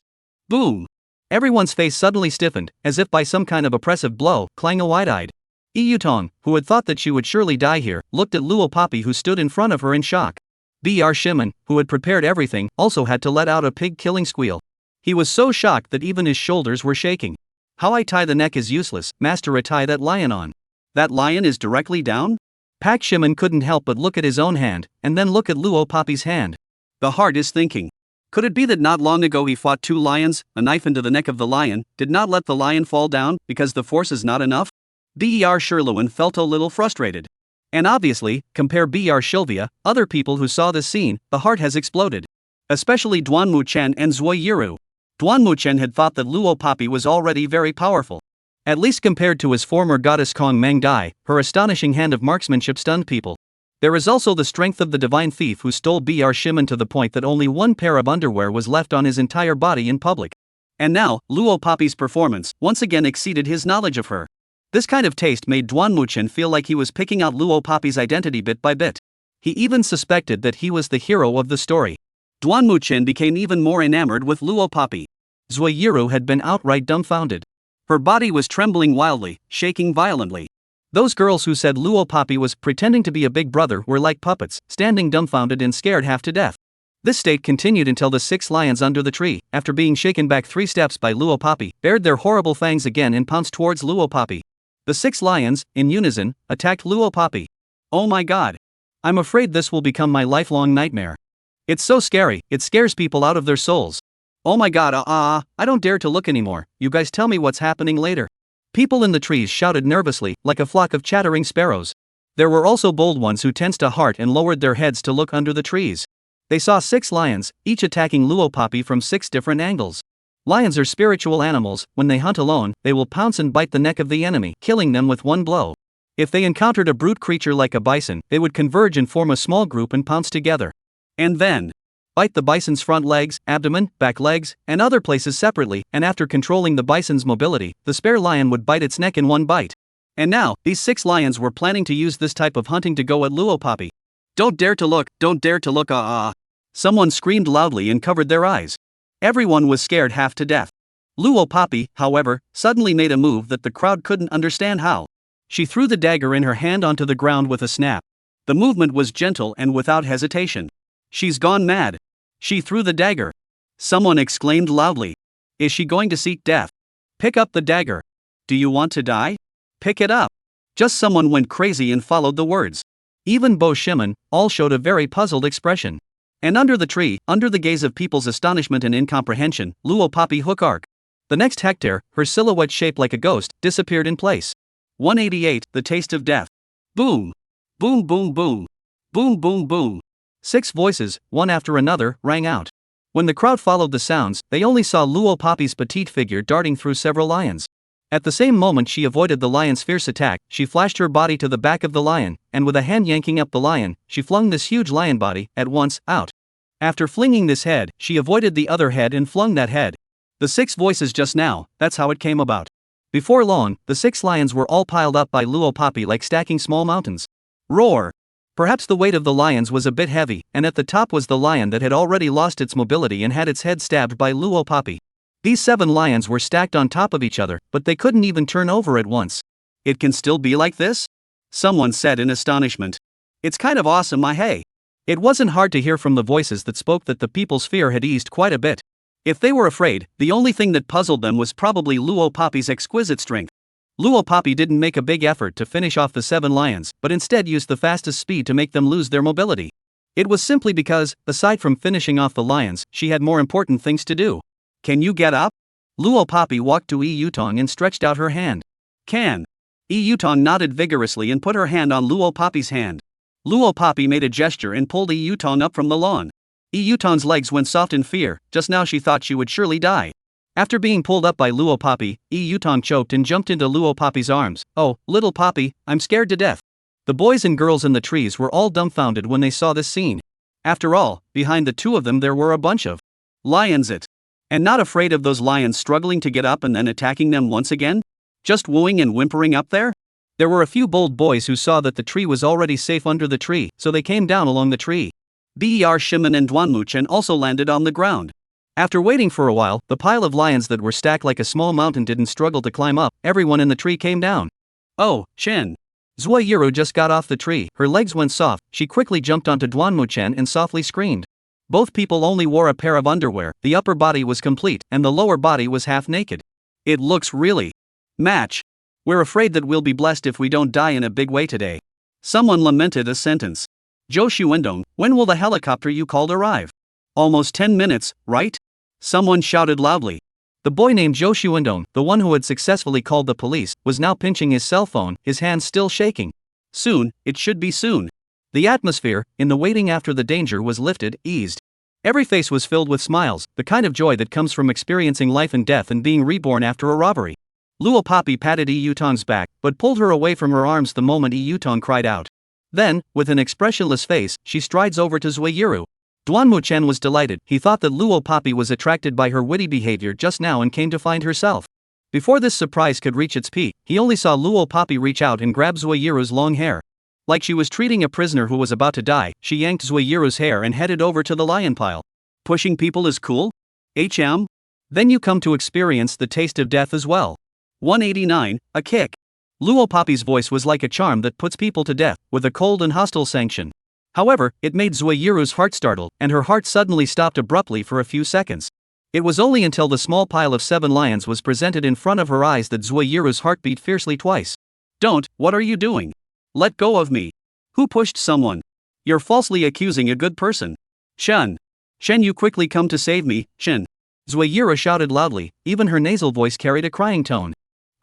Boom! Everyone's face suddenly stiffened, as if by some kind of oppressive blow, Clang wide-eyed. Yutong, who had thought that she would surely die here, looked at Luo Poppy, who stood in front of her in shock. Shimon, who had prepared everything, also had to let out a pig-killing squeal. He was so shocked that even his shoulders were shaking. How I tie the neck is useless, master, tie that lion on. That lion is directly down? Shimon couldn't help but look at his own hand, and then look at Luo Poppy's hand. The heart is thinking. Could it be that not long ago he fought 2 lions, a knife into the neck of the lion, did not let the lion fall down, because the force is not enough? Sherluin felt a little frustrated. And obviously, compare Shilvia, other people who saw this scene, the heart has exploded. Especially Duanmuchen and Zuoyiru. Duanmuchen had thought that Luo Poppy was already very powerful. At least compared to his former goddess Kong Meng Dai, her astonishing hand of marksmanship stunned people. There is also the strength of the divine thief who stole Shimon to the point that only one pair of underwear was left on his entire body in public. And now, Luo Poppy's performance once again exceeded his knowledge of her. This kind of taste made Duanmuchen feel like he was picking out Luo Poppy's identity bit by bit. He even suspected that he was the hero of the story. Duanmuchen became even more enamored with Luo Poppy. Zuoyiru had been outright dumbfounded. Her body was trembling wildly, shaking violently. Those girls who said Luo Poppy was pretending to be a big brother were like puppets, standing dumbfounded and scared half to death. This state continued until the 6 lions under the tree, after being shaken back 3 steps by Luo Poppy, bared their horrible fangs again and pounced towards Luo Poppy. The 6 lions, in unison, attacked Luo Poppy. Oh my god. I'm afraid this will become my lifelong nightmare. It's so scary, it scares people out of their souls. Oh my god, I don't dare to look anymore, you guys tell me what's happening later. People in the trees shouted nervously, like a flock of chattering sparrows. There were also bold ones who tensed a heart and lowered their heads to look under the trees. They saw 6 lions, each attacking Luo Poppy from 6 different angles. Lions are spiritual animals. When they hunt alone, they will pounce and bite the neck of the enemy, killing them with one blow. If they encountered a brute creature like a bison, they would converge and form a small group and pounce together. And then bite the bison's front legs, abdomen, back legs, and other places separately, and after controlling the bison's mobility, the spare lion would bite its neck in one bite. And now, these 6 lions were planning to use this type of hunting to go at Luo Poppy. Don't dare to look, don't dare to look, Someone screamed loudly and covered their eyes. Everyone was scared half to death. Luo Poppy, however, suddenly made a move that the crowd couldn't understand how. She threw the dagger in her hand onto the ground with a snap. The movement was gentle and without hesitation. She's gone mad. She threw the dagger. Someone exclaimed loudly. Is she going to seek death? Pick up the dagger. Do you want to die? Pick it up. Just someone went crazy and followed the words. Even Bo Shimon, all showed a very puzzled expression. And under the tree, under the gaze of people's astonishment and incomprehension, Luo Poppy hook arc. The next hectare, her silhouette shaped like a ghost, disappeared in place. 188, the taste of death. Boom. Boom boom boom. Boom boom boom. 6 voices, one after another, rang out. When the crowd followed the sounds, they only saw Luo Poppy's petite figure darting through several lions. At the same moment she avoided the lion's fierce attack, she flashed her body to the back of the lion, and with a hand yanking up the lion, she flung this huge lion body, at once, out. After flinging this head, she avoided the other head and flung that head. The 6 voices just now, that's how it came about. Before long, the 6 lions were all piled up by Luo Poppy like stacking small mountains. Roar! Perhaps the weight of the lions was a bit heavy, and at the top was the lion that had already lost its mobility and had its head stabbed by Luo Poppy. These 7 lions were stacked on top of each other, but they couldn't even turn over at once. It can still be like this? Someone said in astonishment. It's kind of awesome, hey. It wasn't hard to hear from the voices that spoke that the people's fear had eased quite a bit. If they were afraid, the only thing that puzzled them was probably Luo Poppy's exquisite strength. Luo Poppy didn't make a big effort to finish off the 7 lions, but instead used the fastest speed to make them lose their mobility. It was simply because, aside from finishing off the lions, she had more important things to do. Can you get up? Luo Poppy walked to Yi Yutong and stretched out her hand. Can. Yi Yutong nodded vigorously and put her hand on Luo Poppy's hand. Luo Poppy made a gesture and pulled Yi Yutong up from the lawn. Yi Yutong's legs went soft in fear, just now she thought she would surely die. After being pulled up by Luo Poppy, Yi Yutong choked and jumped into Luo Poppy's arms. Oh, little Poppy, I'm scared to death. The boys and girls in the trees were all dumbfounded when they saw this scene. After all, behind the 2 of them there were a bunch of lions and not afraid of those lions struggling to get up and then attacking them once again? Just wooing and whimpering up there? There were a few bold boys who saw that the tree was already safe under the tree, so they came down along the tree. Shimon and Duanmuchen also landed on the ground. After waiting for a while, the pile of lions that were stacked like a small mountain didn't struggle to climb up, everyone in the tree came down. Oh, Shen. Zuoyiru just got off the tree, her legs went soft, she quickly jumped onto Duanmuchen and softly screamed. Both people only wore a pair of underwear, the upper body was complete, and the lower body was half naked. It looks really match. We're afraid that we'll be blessed if we don't die in a big way today. Someone lamented a sentence. Zhou Xuendong, when will the helicopter you called arrive? Almost 10 minutes, right? Someone shouted loudly. The boy named Zhou Xuendong, the one who had successfully called the police, was now pinching his cell phone, his hands still shaking. Soon, it should be soon. The atmosphere, in the waiting after the danger was lifted, eased. Every face was filled with smiles, the kind of joy that comes from experiencing life and death and being reborn after a robbery. Luo Poppy patted Yi Yutong's back, but pulled her away from her arms the moment Yi Yutong cried out. Then, with an expressionless face, she strides over to Zuoyiru. Duanmuchen was delighted, he thought that Luo Poppy was attracted by her witty behavior just now and came to find herself. Before this surprise could reach its peak, he only saw Luo Poppy reach out and grab Zuoyiru's long hair. Like she was treating a prisoner who was about to die, she yanked Zuoyiru's hair and headed over to the lion pile. Pushing people is cool? HM? Then you come to experience the taste of death as well. 189, a kick. Luo Poppy's voice was like a charm that puts people to death, with a cold and hostile sanction. However, it made Zuoyiru's heart startle, and her heart suddenly stopped abruptly for a few seconds. It was only until the small pile of 7 lions was presented in front of her eyes that Zuoyiru's heart beat fiercely twice. Don't, what are you doing? Let go of me. Who pushed someone? You're falsely accusing a good person. Shen, you quickly come to save me, Shen. Zuoyiru shouted loudly, even her nasal voice carried a crying tone.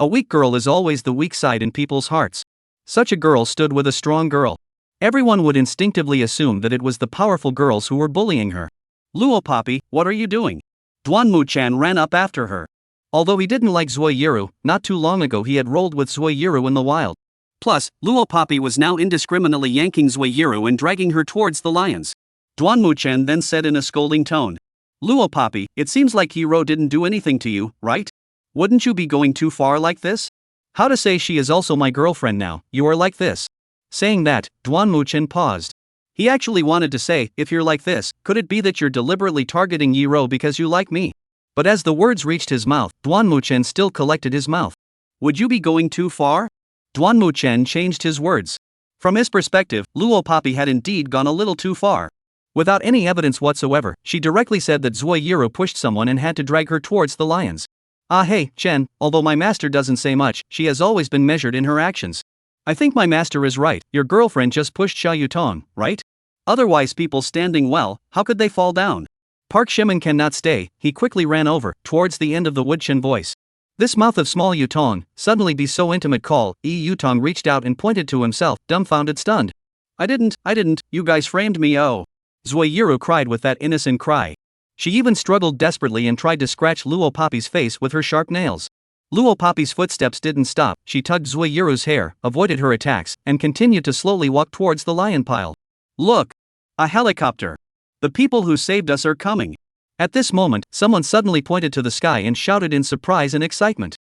A weak girl is always the weak side in people's hearts. Such a girl stood with a strong girl. Everyone would instinctively assume that it was the powerful girls who were bullying her. Luo Poppy, what are you doing? Duanmuchen ran up after her. Although he didn't like Zuoyiru, not too long ago he had rolled with Zuoyiru in the wild. Plus, Luo Poppy was now indiscriminately yanking Zuoyiru and dragging her towards the lions. Duanmuchen then said in a scolding tone. Luo Poppy, it seems like Hiro didn't do anything to you, right? Wouldn't you be going too far like this? How to say she is also my girlfriend now, you are like this. Saying that, Duanmuchen paused. He actually wanted to say, if you're like this, could it be that you're deliberately targeting Hiro because you like me? But as the words reached his mouth, Duanmuchen still collected his mouth. Would you be going too far? Duanmuchen changed his words. From his perspective, Luo Poppy had indeed gone a little too far. Without any evidence whatsoever, she directly said that Zuoyiru pushed someone and had to drag her towards the lions. Ah hey, Chen, although my master doesn't say much, she has always been measured in her actions. I think my master is right, your girlfriend just pushed Xia Yutong, right? Otherwise people standing well, how could they fall down? Park Shimen cannot stay, he quickly ran over, towards the end of the Woodchen voice. This mouth of small Yutong, suddenly be so intimate call, Yutong reached out and pointed to himself, dumbfounded stunned. I didn't, you guys framed me oh. Zuoyiru cried with that innocent cry. She even struggled desperately and tried to scratch Luo Papi's face with her sharp nails. Luo Papi's footsteps didn't stop. She tugged Zuiyiru's hair, avoided her attacks, and continued to slowly walk towards the lion pile. Look! A helicopter! The people who saved us are coming! At this moment, someone suddenly pointed to the sky and shouted in surprise and excitement.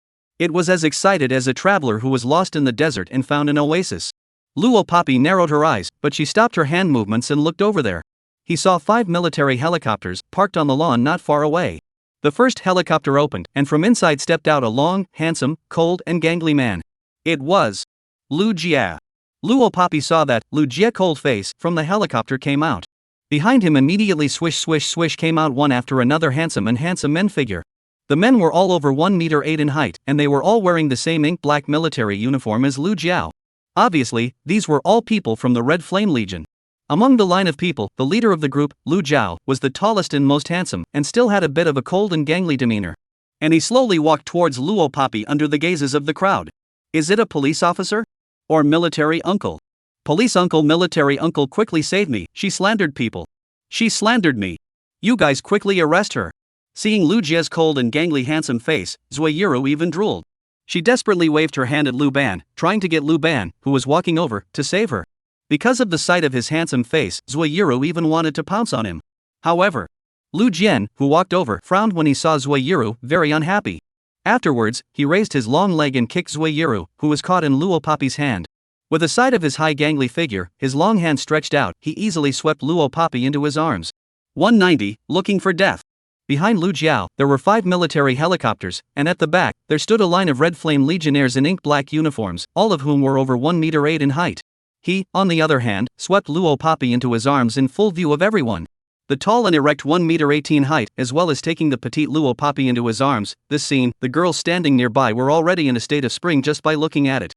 It was as excited as a traveler who was lost in the desert and found an oasis. Luo Papi narrowed her eyes, but she stopped her hand movements and looked over there. He saw 5 military helicopters, parked on the lawn not far away. The first helicopter opened, and from inside stepped out a long, handsome, cold and gangly man. It was Lu Jia. Luo Papi saw that Lu Jia cold face from the helicopter came out. Behind him immediately swish swish swish came out one after another handsome men figure. The men were all over 1 meter 8 in height, and they were all wearing the same ink black military uniform as Lu Jiao. Obviously, these were all people from the Red Flame Legion. Among the line of people, the leader of the group, Lu Jiao, was the tallest and most handsome, and still had a bit of a cold and gangly demeanor. And he slowly walked towards Luo Papi under the gazes of the crowd. Is it a police officer? Or military uncle? Police uncle, military uncle, quickly save me, she slandered people. She slandered me. You guys quickly arrest her. Seeing Lu Jia's cold and gangly handsome face, Zuiyiru even drooled. She desperately waved her hand at Lu Ban, trying to get Lu Ban, who was walking over, to save her. Because of the sight of his handsome face, Zuiyiru even wanted to pounce on him. However, Lu Jian, who walked over, frowned when he saw Zuiyiru, very unhappy. Afterwards, he raised his long leg and kicked Zuiyiru, who was caught in Luo Papi's hand. With the sight of his high gangly figure, his long hand stretched out, he easily swept Luo Papi into his arms. 190, looking for death. Behind Lu Jiao, there were 5 military helicopters, and at the back, there stood a line of Red Flame Legionnaires in ink black uniforms, all of whom were over 1 meter 8 in height. He, on the other hand, swept Luo Papi into his arms in full view of everyone. The tall and erect 1 meter 18 height, as well as taking the petite Luo Papi into his arms, this scene, the girls standing nearby were already in a state of spring just by looking at it.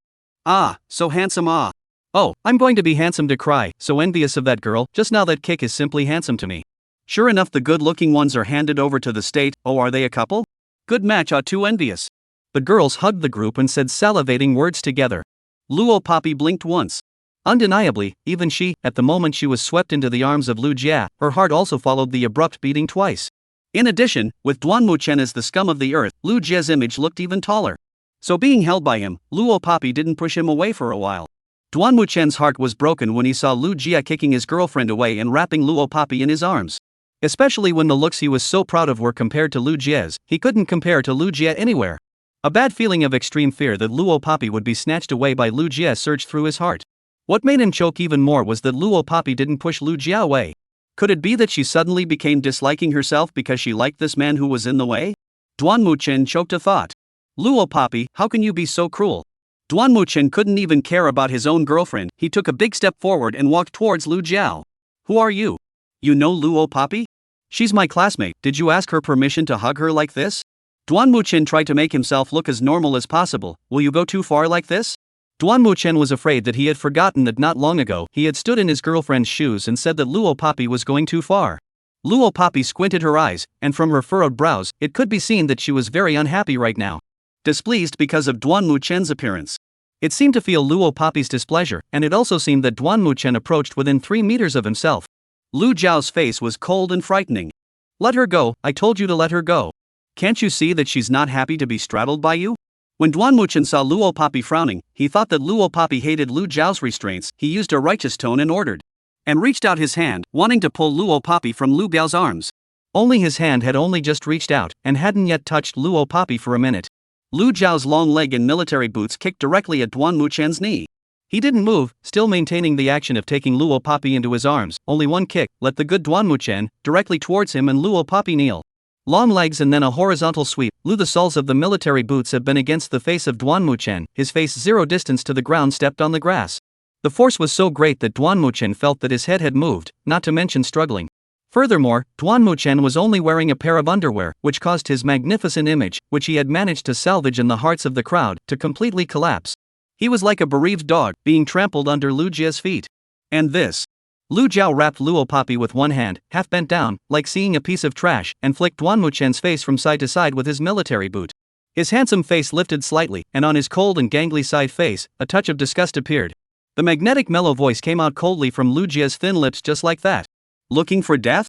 Ah, so handsome, ah. Oh, I'm going to be handsome to cry, so envious of that girl, just now that kick is simply handsome to me. Sure enough, the good-looking ones are handed over to the state. Oh, are they a couple? Good match, ah, too envious. The girls hugged the group and said salivating words together. Luo Papi blinked once. Undeniably, even she, at the moment she was swept into the arms of Lu Jia, her heart also followed the abrupt beating twice. In addition, with Duanmu Chen as the scum of the earth, Lu Jia's image looked even taller. So being held by him, Luo Papi didn't push him away for a while. Duanmu Chen's heart was broken when he saw Lu Jia kicking his girlfriend away and wrapping Luo Papi in his arms. Especially when the looks he was so proud of were compared to Lu Jia's, he couldn't compare to Lu Jia anywhere. A bad feeling of extreme fear that Luo Papi would be snatched away by Lu Jia surged through his heart. What made him choke even more was that Luo Papi didn't push Lu Jia away. Could it be that she suddenly became disliking herself because she liked this man who was in the way? Duanmu Chen choked a thought. Luo Papi, how can you be so cruel? Duanmu Chen couldn't even care about his own girlfriend. He took a big step forward and walked towards Lu Jiao. Who are you? You know Luo Papi? She's my classmate. Did you ask her permission to hug her like this? Duanmu Chen tried to make himself look as normal as possible. Will you go too far like this? Duanmu Chen was afraid that he had forgotten that not long ago he had stood in his girlfriend's shoes and said that Luo Papi was going too far. Luo Papi squinted her eyes, and from her furrowed brows, it could be seen that she was very unhappy right now. Displeased because of Duanmu Chen's appearance. It seemed to feel Luo Papi's displeasure, and it also seemed that Duanmu Chen approached within 3 meters of himself. Lu Jiao's face was cold and frightening. Let her go, I told you to let her go. Can't you see that she's not happy to be straddled by you? When Duanmu Chen saw Luo Papi frowning, he thought that Luo Papi hated Lu Jiao's restraints. He used a righteous tone and ordered. And reached out his hand, wanting to pull Luo Papi from Lu Biao's arms. Only his hand had only just reached out, and hadn't yet touched Luo Papi for a minute. Lu Jiao's long leg and military boots kicked directly at Duanmu Chen's knee. He didn't move, still maintaining the action of taking Luo Papi into his arms. Only one kick, let the good Duanmu Chen, directly towards him and Luo Papi kneel. Long legs and then a horizontal sweep. The soles of the military boots have been against the face of Duanmu Chen, his face 0 distance to the ground stepped on the grass. The force was so great that Duanmu Chen felt that his head had moved, not to mention struggling. Furthermore, Duanmu Chen was only wearing a pair of underwear, which caused his magnificent image, which he had managed to salvage in the hearts of the crowd, to completely collapse. He was like a bereaved dog, being trampled under Lu Jia's feet. And this. Lu Jiao wrapped Luo Papi with one hand, half bent down, like seeing a piece of trash, and flicked Duanmu Chen's face from side to side with his military boot. His handsome face lifted slightly, and on his cold and gangly side face, a touch of disgust appeared. The magnetic mellow voice came out coldly from Lu Jia's thin lips just like that. Looking for death?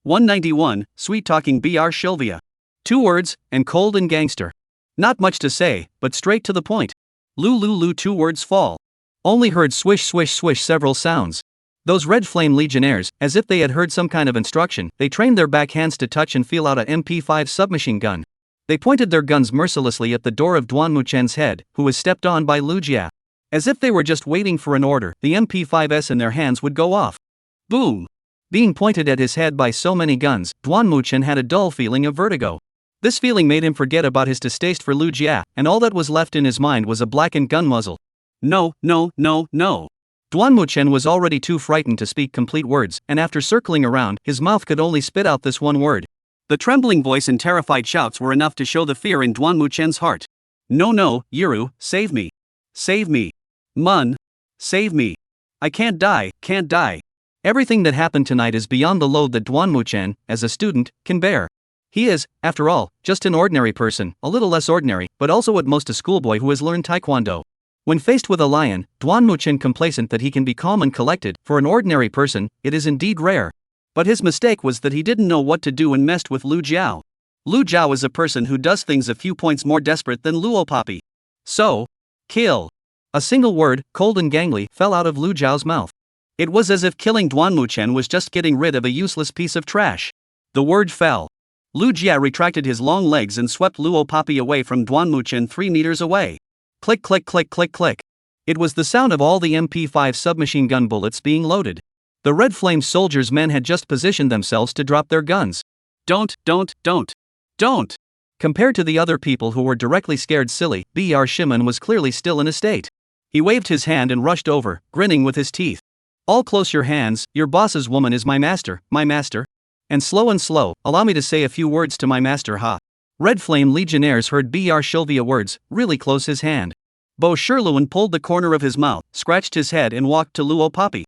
191, sweet-talking Br Sylvia. 2 words, and cold and gangster. Not much to say, but straight to the point. Lu 2 words fall. Only heard swish swish swish several sounds. Those red flame legionnaires, as if they had heard some kind of instruction, they trained their backhands to touch and feel out a MP5 submachine gun. They pointed their guns mercilessly at the door of Duan Muchen's head, who was stepped on by Lu Jia. As if they were just waiting for an order, the MP5s in their hands would go off. Boom! Being pointed at his head by so many guns, Duan Muchen had a dull feeling of vertigo. This feeling made him forget about his distaste for Lu Jia, and all that was left in his mind was a blackened gun muzzle. No. Duan Muchen was already too frightened to speak complete words, and after circling around, his mouth could only spit out this one word. The trembling voice and terrified shouts were enough to show the fear in Duan Muchen's heart. No, Yiru, save me. Save me. Mun. Save me. I can't die. Everything that happened tonight is beyond the load that Duan Muchen, as a student, can bear. He is, after all, just an ordinary person, a little less ordinary, but also at most a schoolboy who has learned taekwondo. When faced with a lion, Duan Muchen complacent that he can be calm and collected, for an ordinary person, it is indeed rare. But his mistake was that he didn't know what to do and messed with Lu Jiao. Lu Jiao is a person who does things a few points more desperate than Luo Papi. So, kill. A single word, cold and gangly, fell out of Lu Jiao's mouth. It was as if killing Duan Muchen was just getting rid of a useless piece of trash. The word fell. Lu Jia retracted his long legs and swept Luo Papi away from Duan Muchen 3 meters away. Click click click click click. It was the sound of all the MP5 submachine gun bullets being loaded. The red flame soldiers' men had just positioned themselves to drop their guns. Don't. Compared to the other people who were directly scared silly, Br Shimon was clearly still in a state. He waved his hand and rushed over, grinning with his teeth. All close your hands, your boss's woman is my master. And slow, allow me to say a few words to my master ha. Red flame legionnaires heard Br Sylvia words, really close his hand. Bo Sherluan pulled the corner of his mouth, scratched his head and walked to Luo Papi.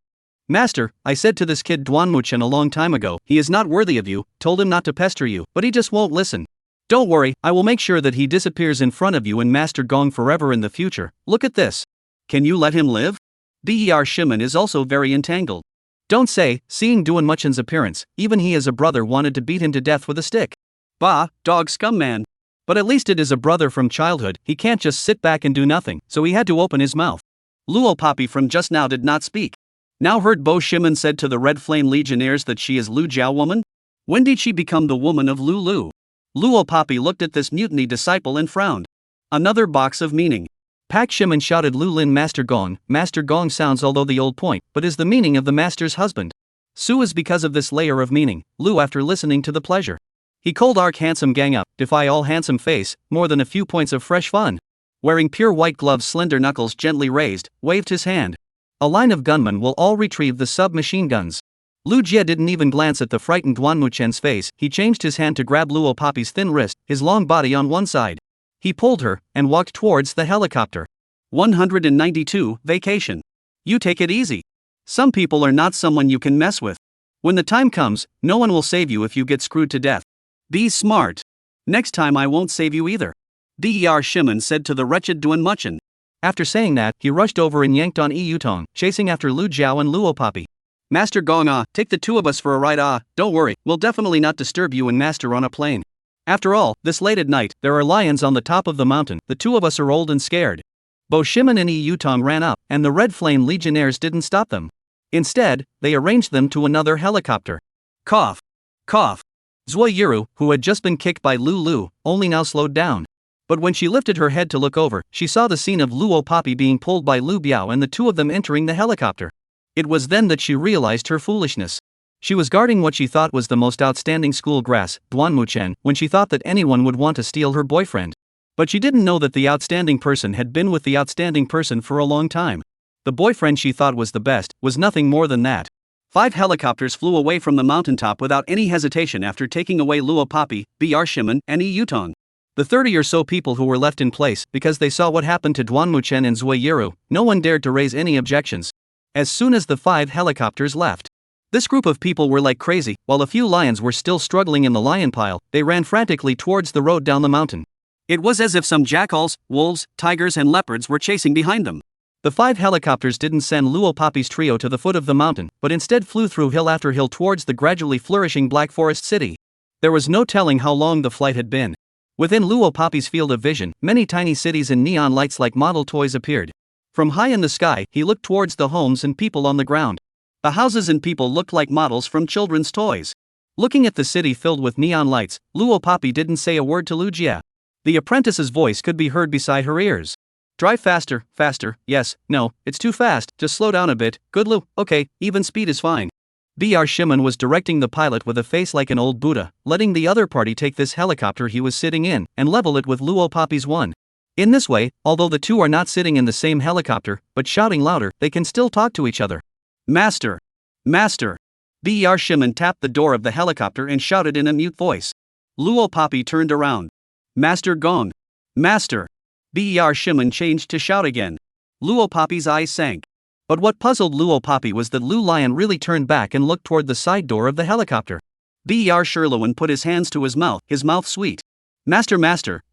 Master, I said to this kid Duan Muchen a long time ago, he is not worthy of you, told him not to pester you, but he just won't listen. Don't worry, I will make sure that he disappears in front of you and Master Gong forever in the future. Look at this. Can you let him live? Br Shimon is also very entangled. Don't say, seeing Duan Muchen's appearance, even he as a brother wanted to beat him to death with a stick. Bah, dog scum man. But at least it is a brother from childhood, he can't just sit back and do nothing, so he had to open his mouth. Luo Papi from just now did not speak. Now heard Bo Shimon said to the Red Flame Legionnaires that she is Lu Jiao woman? When did she become the woman of Lu? Luo Papi looked at this mutiny disciple and frowned. Another box of meaning. Pak Shimon shouted Lu Lin Master Gong. Master Gong sounds although the old point, but is the meaning of the master's husband. Su is because of this layer of meaning, Lu after listening to the pleasure. He called Ark handsome gang up, defy all handsome face, more than a few points of fresh fun. Wearing pure white gloves slender knuckles gently raised, waved his hand. A line of gunmen will all retrieve the submachine guns. Lu Jia didn't even glance at the frightened Duan Muchen's face, he changed his hand to grab Luo Papi's thin wrist, his long body on one side. He pulled her, and walked towards the helicopter. 192, Vacation. You take it easy. Some people are not someone you can mess with. When the time comes, no one will save you if you get screwed to death. Be smart. Next time I won't save you either. Br Shimon said to the wretched Duan Muchen. After saying that, he rushed over and yanked on Yutong, chasing after Lu Jiao and Luo Papi. Master Gong take the 2 of us for a ride don't worry, we'll definitely not disturb you and Master on a plane. After all, this late at night, there are lions on the top of the mountain, the 2 of us are old and scared. Bo Shimon and Yutong ran up, and the Red Flame Legionnaires didn't stop them. Instead, they arranged them to another helicopter. Cough. Zui Yiru, who had just been kicked by Lu, only now slowed down. But when she lifted her head to look over, she saw the scene of Luo Papi being pulled by Lu Biao and the 2 of them entering the helicopter. It was then that she realized her foolishness. She was guarding what she thought was the most outstanding school grass, Duan Muchen, when she thought that anyone would want to steal her boyfriend. But she didn't know that the outstanding person had been with the outstanding person for a long time. The boyfriend she thought was the best, was nothing more than that. 5 helicopters flew away from the mountaintop without any hesitation after taking away Luo Papi, Br Shimon, and Yutong. The 30 or so people who were left in place because they saw what happened to Duan Muchen and Zui Yiru, no one dared to raise any objections. As soon as the 5 helicopters left, this group of people were like crazy, while a few lions were still struggling in the lion pile, they ran frantically towards the road down the mountain. It was as if some jackals, wolves, tigers and leopards were chasing behind them. The 5 helicopters didn't send Luo Poppy's trio to the foot of the mountain, but instead flew through hill after hill towards the gradually flourishing Black Forest City. There was no telling how long the flight had been. Within Luo Poppy's field of vision, many tiny cities and neon lights like model toys appeared. From high in the sky, he looked towards the homes and people on the ground. The houses and people looked like models from children's toys. Looking at the city filled with neon lights, Luo Poppy didn't say a word to Lu Jia. The apprentice's voice could be heard beside her ears. Drive faster, faster, yes, no, it's too fast, just slow down a bit, good Lu, okay, even speed is fine. Br Shimon was directing the pilot with a face like an old Buddha, letting the other party take this helicopter he was sitting in, and level it with Luo Poppy's one. In this way, although the two are not sitting in the same helicopter, but shouting louder, they can still talk to each other. Master! Master! Br Shimon tapped the door of the helicopter and shouted in a mute voice. Luo Poppy turned around. Master Gong! Master! Br Shimon changed to shout again. Luo Poppy's eyes sank. But what puzzled Luo Poppy was that Lu Lion really turned back and looked toward the side door of the helicopter. Br Sherluan put his hands to his mouth sweet. Master,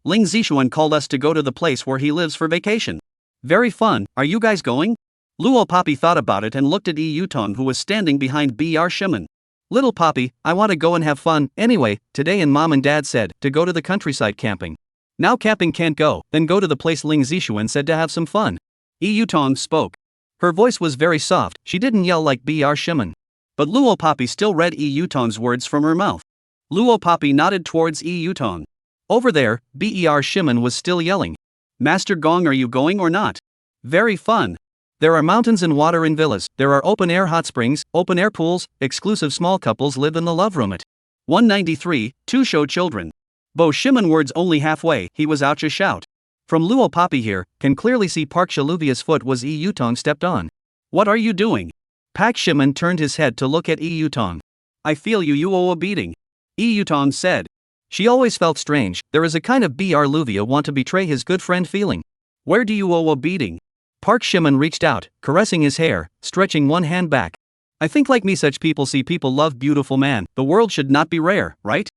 Ling Zishuan called us to go to the place where he lives for vacation. Very fun, are you guys going? Luo Poppy thought about it and looked at Yi Yutong who was standing behind Br Shimon. Little Poppy, I want to go and have fun, anyway, today and Mom and Dad said, to go to the countryside camping. Now camping can't go, then go to the place Ling Zishuan said to have some fun. Yi Yutong spoke. Her voice was very soft, she didn't yell like Br Shimon. But Luo Poppy still read Yi Yutong's words from her mouth. Luo Poppy nodded towards Yi Yutong. Over there, Br Shimon was still yelling. Master Gong, are you going or not? Very fun. There are mountains and water in villas, there are open-air hot springs, open-air pools, exclusive small couples live in the love room at 193, 2 show children. Bo Shimon words only halfway, he was out to shout. From Luo Poppy here, can clearly see Park Shaluvia's foot was Yi Yutong stepped on. What are you doing? Pak Shimon turned his head to look at Yi Yutong. I feel you owe a beating. Yi Yutong said. She always felt strange, there is a kind of Br Luvia want to betray his good friend feeling. Where do you owe a beating? Park Shimon reached out, caressing his hair, stretching one hand back. I think like me such people see people love beautiful man, the world should not be rare, right?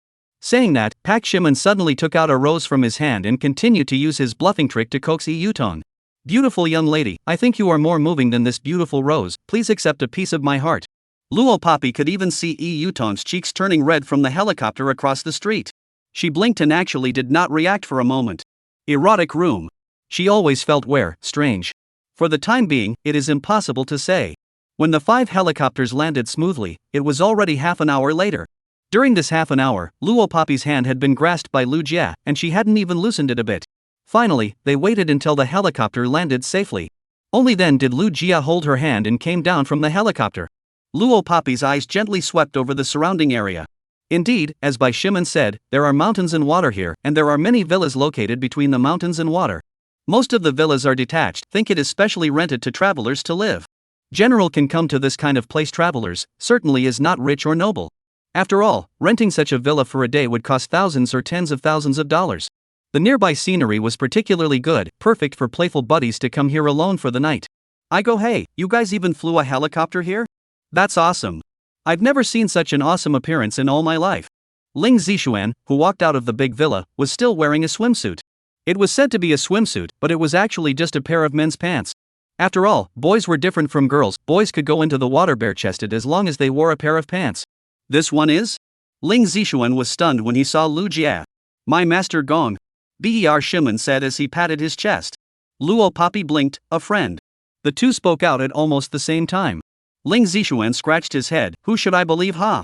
Saying that, Pak Shimon suddenly took out a rose from his hand and continued to use his bluffing trick to coax Yi Yutong. Beautiful young lady, I think you are more moving than this beautiful rose, please accept a piece of my heart. Luo Poppy could even see Yi Yutong's cheeks turning red from the helicopter across the street. She blinked and actually did not react for a moment. Erotic room. She always felt strange. For the time being, it is impossible to say. When the 5 helicopters landed smoothly, it was already half an hour later. During this half an hour, Luo Poppy's hand had been grasped by Lu Jia, and she hadn't even loosened it a bit. Finally, they waited until the helicopter landed safely. Only then did Lu Jia hold her hand and came down from the helicopter. Luo Poppy's eyes gently swept over the surrounding area. Indeed, as Bai Shimon said, there are mountains and water here, and there are many villas located between the mountains and water. Most of the villas are detached, think it is specially rented to travelers to live. General can come to this kind of place travelers, certainly is not rich or noble. After all, renting such a villa for a day would cost thousands or tens of thousands of dollars. The nearby scenery was particularly good, perfect for playful buddies to come here alone for the night. I go, hey, you guys even flew a helicopter here? That's awesome. I've never seen such an awesome appearance in all my life. Ling Zishuan, who walked out of the big villa, was still wearing a swimsuit. It was said to be a swimsuit, but it was actually just a pair of men's pants. After all, boys were different from girls, boys could go into the water bare-chested as long as they wore a pair of pants. This one is? Ling Zishuan was stunned when he saw Lu Jia. My master Gong. Br Shimon said as he patted his chest. Luo Poppy blinked, a friend. The two spoke out at almost the same time. Ling Zishuan scratched his head, who should I believe ha?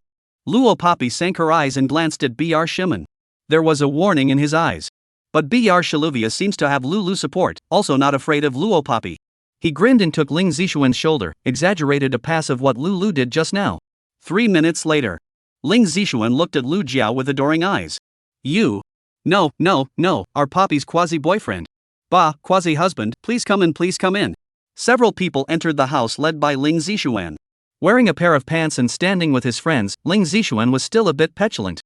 Luo Poppy sank her eyes and glanced at Br Shimon. There was a warning in his eyes. But Br Shaluvia seems to have Lulu support, also not afraid of Luo Poppy. He grinned and took Ling Zishuan's shoulder, exaggerated a pass of what Lulu did just now. 3 minutes later. Ling Zishuan looked at Lu Jiao with adoring eyes. You? No, our Poppy's quasi-boyfriend. Bah, quasi-husband, please come in. Several people entered the house led by Ling Zishuan. Wearing a pair of pants and standing with his friends, Ling Zishuan was still a bit petulant.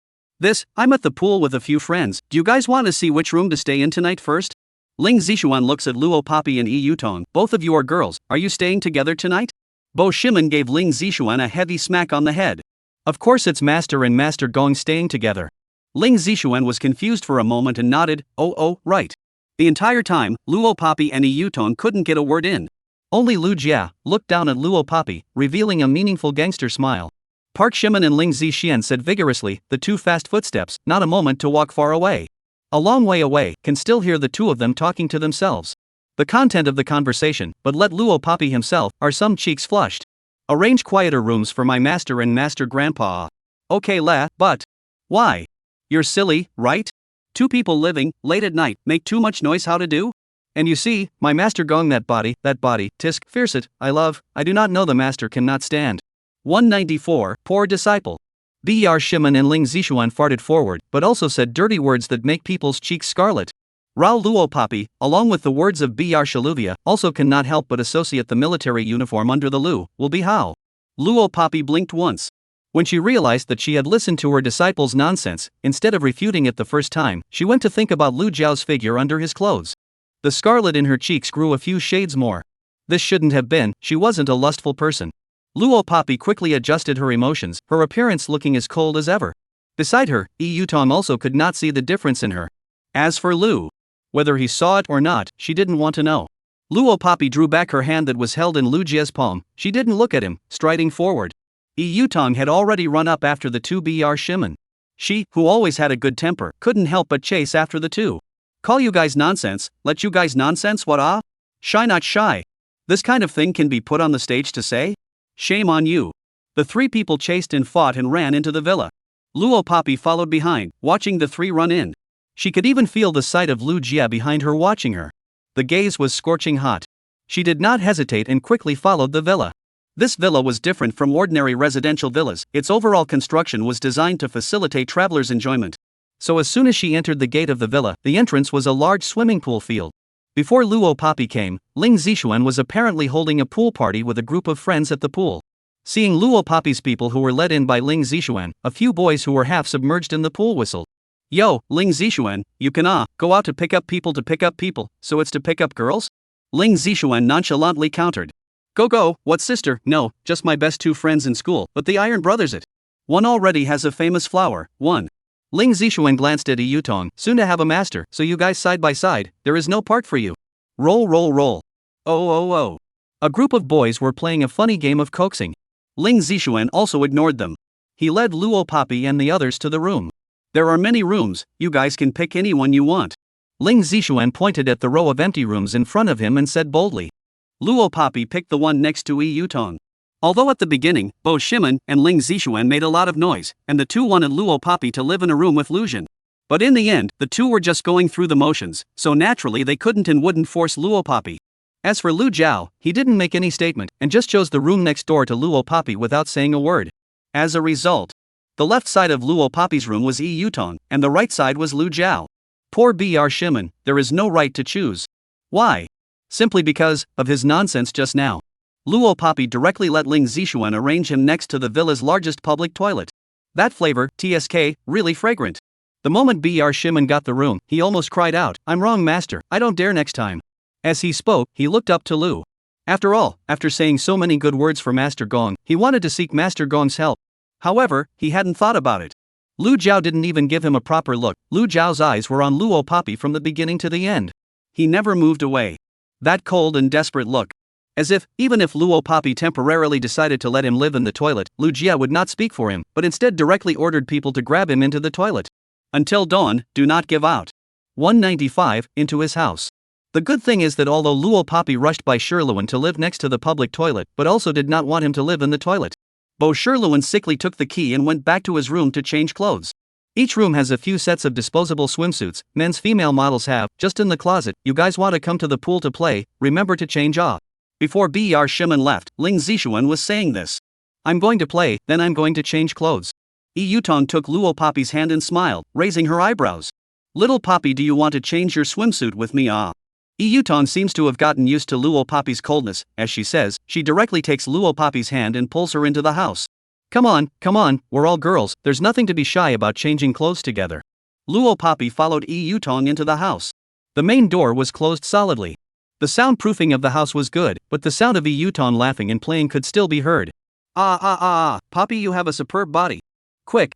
I'm at the pool with a few friends, do you guys want to see which room to stay in tonight first? Ling Zishuan looks at Luo Poppy and Yi Yutong, both of you are girls, are you staying together tonight? Bo Shimon gave Ling Zishuan a heavy smack on the head. Of course it's Master and Master Gong staying together. Ling Zishuan was confused for a moment and nodded, oh, right. The entire time, Luo Poppy and Yi Yutong couldn't get a word in. Only Lu Jia looked down at Luo Papi, revealing a meaningful gangster smile. Park Shimen and Ling Zixian said vigorously, the two fast footsteps, not a moment to walk far away. A long way away, can still hear the two of them talking to themselves. The content of the conversation, but let Luo Papi himself, are some cheeks flushed. Arrange quieter rooms for my master and master grandpa. Okay but. Why? You're silly, right? Two people living, late at night, make too much noise how to do? And you see, my master gong that body, tisk, fierce it, I do not know the master cannot stand. 194, poor disciple. Br Shimen and Ling Zixuan farted forward, but also said dirty words that make people's cheeks scarlet. Rao Luo Papi, along with the words of Br Shaluvia, also cannot help but associate the military uniform under the Lu, will be how. Luo Papi blinked once. When she realized that she had listened to her disciple's nonsense, instead of refuting it the first time, she went to think about Lu Jiao's figure under his clothes. The scarlet in her cheeks grew a few shades more. This shouldn't have been, she wasn't a lustful person. Luo Papi quickly adjusted her emotions, her appearance looking as cold as ever. Beside her, Yi Yutong also could not see the difference in her. As for Lu, whether he saw it or not, she didn't want to know. Luo Papi drew back her hand that was held in Lu Jia's palm. She didn't look at him, striding forward. Yi Yutong had already run up after the two Br Shimen. She, who always had a good temper, couldn't help but chase after the two. Call you guys nonsense, let you guys nonsense what ah? Shy not shy. This kind of thing can be put on the stage to say? Shame on you. The three people chased and fought and ran into the villa. Luo Papi followed behind, watching the three run in. She could even feel the sight of Lu Jia behind her watching her. The gaze was scorching hot. She did not hesitate and quickly followed the villa. This villa was different from ordinary residential villas. Its overall construction was designed to facilitate travelers' enjoyment. So as soon as she entered the gate of the villa, the entrance was a large swimming pool field. Before Luo Papi came, Ling Zixuan was apparently holding a pool party with a group of friends at the pool. Seeing Luo Papi's people who were led in by Ling Zixuan, a few boys who were half submerged in the pool whistled. Yo, Ling Zixuan, you can go out to pick up people, so it's to pick up girls? Ling Zixuan nonchalantly countered. Go, what sister? No, just my best two friends in school, but the Iron Brothers it. One already has a famous flower, one. Ling Zixuan glanced at Yi Yutong, soon to have a master, so you guys side by side, there is no part for you. Roll. Oh. A group of boys were playing a funny game of coaxing. Ling Zixuan also ignored them. He led Luo Papi and the others to the room. There are many rooms, you guys can pick any one you want. Ling Zixuan pointed at the row of empty rooms in front of him and said boldly. Luo Papi picked the one next to Yi Yutong. Although at the beginning, Boss Shimen and Ling Zixuan made a lot of noise, and the two wanted Luo Papi to live in a room with Lu Jin. But in the end, the two were just going through the motions, so naturally they couldn't and wouldn't force Luo Papi. As for Lu Jiao, he didn't make any statement, and just chose the room next door to Luo Papi without saying a word. As a result, the left side of Luo Papi's room was Yi Yutong, and the right side was Lu Jiao. Poor Br Shimen, there is no right to choose. Why? Simply because of his nonsense just now. Luo Papi directly let Ling Zixuan arrange him next to the villa's largest public toilet. That flavor, TSK, really fragrant. The moment Br Shimen got the room, he almost cried out, I'm wrong master, I don't dare next time. As he spoke, he looked up to Lu. After all, after saying so many good words for Master Gong, he wanted to seek Master Gong's help. However, he hadn't thought about it. Lu Jiao didn't even give him a proper look. Lu Jiao's eyes were on Luo Papi from the beginning to the end. He never moved away. That cold and desperate look. As if, even if Luo Papi temporarily decided to let him live in the toilet, Lu Jia would not speak for him, but instead directly ordered people to grab him into the toilet. Until dawn, do not give out. 195, into his house. The good thing is that although Luo Papi rushed by Sherluan to live next to the public toilet, but also did not want him to live in the toilet. Bo Sherluan sickly took the key and went back to his room to change clothes. Each room has a few sets of disposable swimsuits, men's female models have, just in the closet. You guys want to come to the pool to play, remember to change off. Before Br Shimen left, Ling Zixuan was saying this. I'm going to play, then I'm going to change clothes. Yi Yutong took Luo Papi's hand and smiled, raising her eyebrows. Little Papi, do you want to change your swimsuit with me? Yi Yutong seems to have gotten used to Luo Papi's coldness. As she says, she directly takes Luo Papi's hand and pulls her into the house. Come on, we're all girls, there's nothing to be shy about changing clothes together. Luo Papi followed Yi Yutong into the house. The main door was closed solidly. The soundproofing of the house was good, but the sound of Yi Yutong laughing and playing could still be heard. Papi, you have a superb body. Quick,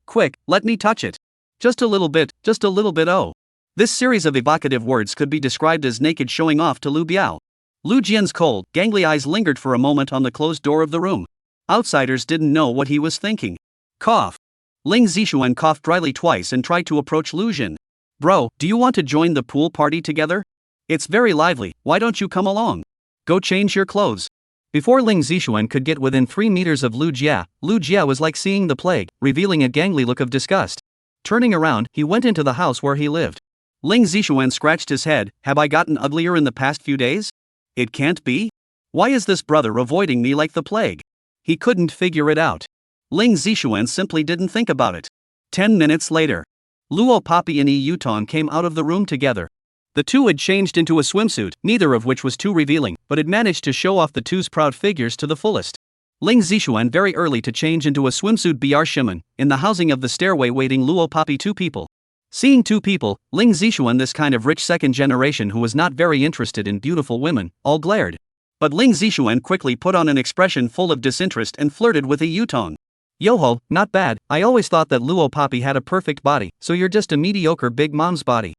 let me touch it. Just a little bit, oh. This series of evocative words could be described as naked showing off to Lu Biao. Lu Jian's cold, gangly eyes lingered for a moment on the closed door of the room. Outsiders didn't know what he was thinking. Cough. Ling Zixuan coughed dryly twice and tried to approach Lu Jian. Bro, do you want to join the pool party together? It's very lively, why don't you come along? Go change your clothes. Before Ling Zixuan could get within 3 meters of Lu Jia was like seeing the plague, revealing a gangly look of disgust. Turning around, he went into the house where he lived. Ling Zixuan scratched his head. Have I gotten uglier in the past few days? It can't be. Why is this brother avoiding me like the plague? He couldn't figure it out. Ling Zixuan simply didn't think about it. 10 minutes later, Luo Papi and Yi Yutong came out of the room together. The two had changed into a swimsuit, neither of which was too revealing, but had managed to show off the two's proud figures to the fullest. Ling Zixuan very early to change into a swimsuit BR Shimen, in the housing of the stairway waiting Luo Papi 2 people. Seeing 2 people, Ling Zixuan, this kind of rich second generation who was not very interested in beautiful women, all glared. But Ling Zixuan quickly put on an expression full of disinterest and flirted with Yi Yutong. Yoho, not bad, I always thought that Luo Papi had a perfect body, so you're just a mediocre big mom's body.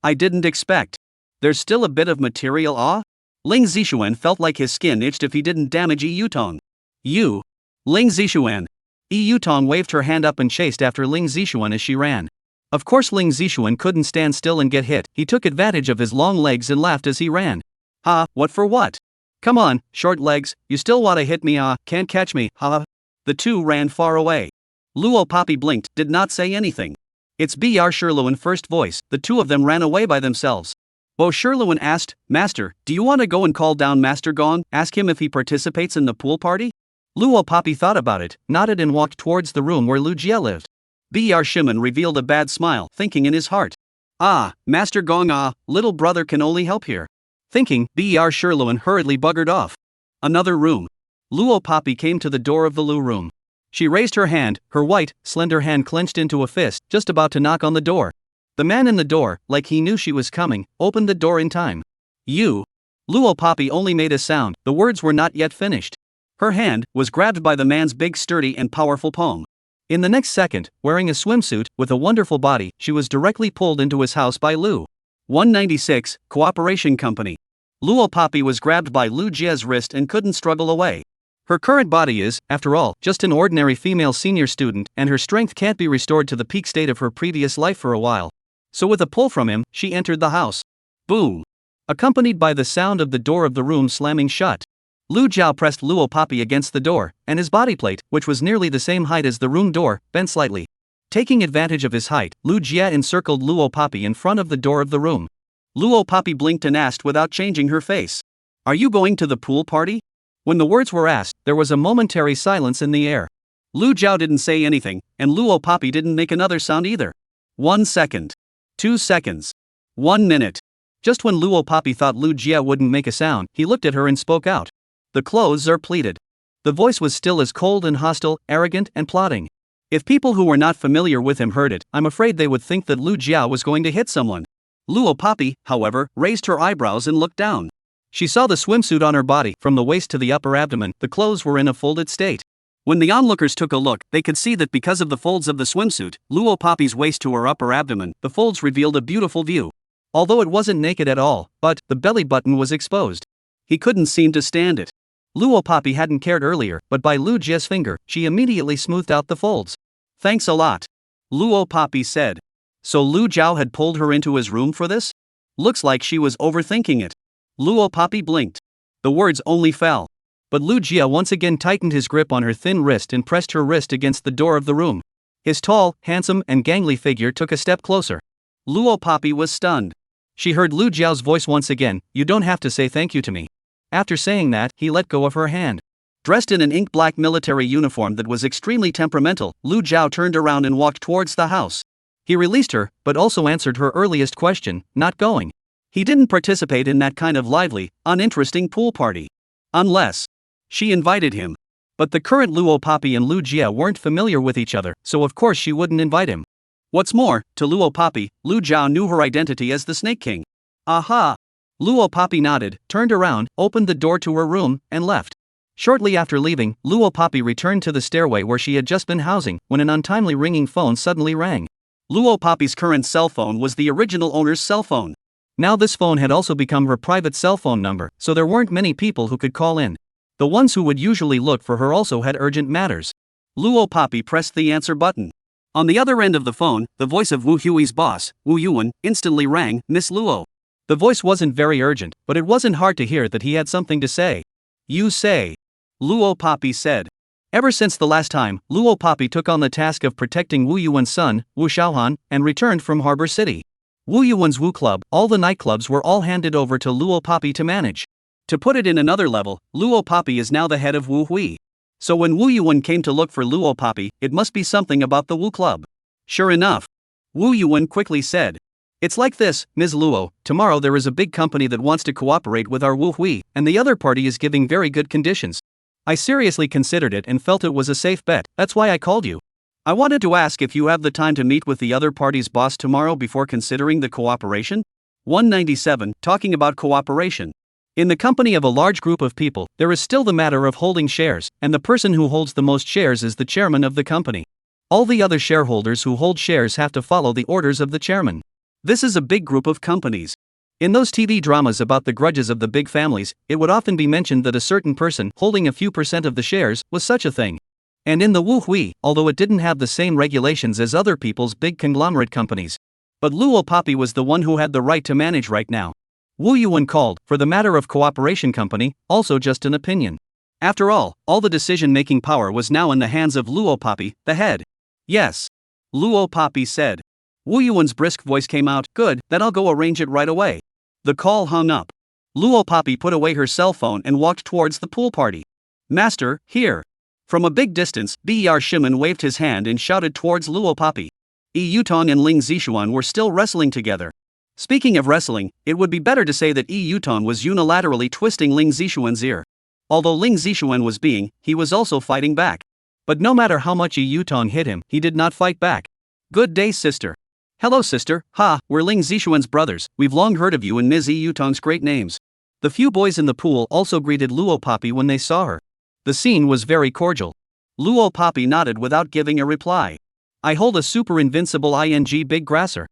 I didn't expect. There's still a bit of material awe? Ling Zixuan felt like his skin itched if he didn't damage Yi Yutong. You. Ling Zixuan. Yi Yutong waved her hand up and chased after Ling Zixuan as she ran. Of course Ling Zixuan couldn't stand still and get hit. He took advantage of his long legs and laughed as he ran. Ha, what for what? Come on, short legs, you still wanna hit me? Can't catch me, ha. The two ran far away. Luo Papi blinked, did not say anything. It's Br Sherluan first voice. The two of them ran away by themselves. Bo Sherluan asked, Master, do you want to go and call down Master Gong, ask him if he participates in the pool party? Luo Papi thought about it, nodded and walked towards the room where Lu Jia lived. Br Shimen revealed a bad smile, thinking in his heart. Ah, Master Gong, little brother can only help here. Thinking, Br Sherluan hurriedly buggered off. Another room. Luo Papi came to the door of the Lu room. She raised her hand, her white, slender hand clenched into a fist, just about to knock on the door. The man in the door, like he knew she was coming, opened the door in time. You. Luo Papi only made a sound, the words were not yet finished. Her hand was grabbed by the man's big, sturdy and powerful palm. In the next second, wearing a swimsuit, with a wonderful body, she was directly pulled into his house by Lu. 196, Cooperation Company. Luo Papi was grabbed by Lu Jia's wrist and couldn't struggle away. Her current body is, after all, just an ordinary female senior student, and her strength can't be restored to the peak state of her previous life for a while. So with a pull from him, she entered the house. Boom! Accompanied by the sound of the door of the room slamming shut. Lu Jiao pressed Luo Papi against the door, and his body plate, which was nearly the same height as the room door, bent slightly. Taking advantage of his height, Lu Jia encircled Luo Papi in front of the door of the room. Luo Papi blinked and asked without changing her face. Are you going to the pool party? When the words were asked, there was a momentary silence in the air. Lu Jiao didn't say anything, and Luo Papi didn't make another sound either. 1 second. 2 seconds. 1 minute. Just when Luo Papi thought Lu Jia wouldn't make a sound, he looked at her and spoke out. The clothes are pleated. The voice was still as cold and hostile, arrogant and plotting. If people who were not familiar with him heard it, I'm afraid they would think that Lu Jia was going to hit someone. Luo Papi, however, raised her eyebrows and looked down. She saw the swimsuit on her body, from the waist to the upper abdomen. The clothes were in a folded state. When the onlookers took a look, they could see that because of the folds of the swimsuit, Luo Papi's waist to her upper abdomen, the folds revealed a beautiful view. Although it wasn't naked at all, but the belly button was exposed. He couldn't seem to stand it. Luo Papi hadn't cared earlier, but by Lu Jia's finger, she immediately smoothed out the folds. Thanks a lot. Luo Papi said. So Lu Jiao had pulled her into his room for this? Looks like she was overthinking it. Luo Papi blinked. The words only fell. But Lu Jia once again tightened his grip on her thin wrist and pressed her wrist against the door of the room. His tall, handsome and gangly figure took a step closer. Luo Papi was stunned. She heard Lu Jiao's voice once again, you don't have to say thank you to me. After saying that, he let go of her hand. Dressed in an ink-black military uniform that was extremely temperamental, Lu Jiao turned around and walked towards the house. He released her, but also answered her earliest question, not going. He didn't participate in that kind of lively, uninteresting pool party. Unless she invited him. But the current Luo Papi and Lu Jia weren't familiar with each other, so of course she wouldn't invite him. What's more, to Luo Papi, Lu Jiao knew her identity as the Snake King. Aha! Luo Papi nodded, turned around, opened the door to her room, and left. Shortly after leaving, Luo Papi returned to the stairway where she had just been housing, when an untimely ringing phone suddenly rang. Luo Papi's current cell phone was the original owner's cell phone. Now this phone had also become her private cell phone number, so there weren't many people who could call in. The ones who would usually look for her also had urgent matters. Luo Poppy pressed the answer button. On the other end of the phone, the voice of Wu Hui's boss, Wu Yuan, instantly rang. Miss Luo. The voice wasn't very urgent, but it wasn't hard to hear that he had something to say. You say. Luo Poppy said. Ever since the last time, Luo Poppy took on the task of protecting Wu Yuan's son, Wu Xiaohan, and returned from Harbor City. Wu Yuan's Wu Club, all the nightclubs were all handed over to Luo Poppy to manage. To put it in another level, Luo Poppy is now the head of Wu Hui. So when Wu Yuan came to look for Luo Poppy, it must be something about the Wu Club. Sure enough. Wu Yuan quickly said. It's like this, Ms. Luo, tomorrow there is a big company that wants to cooperate with our Wu Hui, and the other party is giving very good conditions. I seriously considered it and felt it was a safe bet, that's why I called you. I wanted to ask if you have the time to meet with the other party's boss tomorrow before considering the cooperation? 197, talking about cooperation. In the company of a large group of people, there is still the matter of holding shares, and the person who holds the most shares is the chairman of the company. All the other shareholders who hold shares have to follow the orders of the chairman. This is a big group of companies. In those TV dramas about the grudges of the big families, it would often be mentioned that a certain person holding a few percent of the shares was such a thing. And in the Wu Hui, although it didn't have the same regulations as other people's big conglomerate companies. But Luo Poppy was the one who had the right to manage right now. Wu Yuan called, for the matter of cooperation company, also just an opinion. After all the decision-making power was now in the hands of Luo Poppy, the head. Yes. Luo Poppy said. Wu Yuan's brisk voice came out. Good, then I'll go arrange it right away. The call hung up. Luo Poppy put away her cell phone and walked towards the pool party. Master, here. From a big distance, Ber Shimen waved his hand and shouted towards Luo Poppy. Yi Yutong and Ling Zixuan were still wrestling together. Speaking of wrestling, it would be better to say that Yi Yutong was unilaterally twisting Ling Zixuan's ear. Although Ling Zixuan was he was also fighting back. But no matter how much Yi Yutong hit him, he did not fight back. Good day, sister. Hello, sister. Ha, we're Ling Zixuan's brothers. We've long heard of you and Ms. Yi Yutong's great names. The few boys in the pool also greeted Luo Poppy when they saw her. The scene was very cordial. Luo Poppy nodded without giving a reply. I hold a super invincible ing big grasser.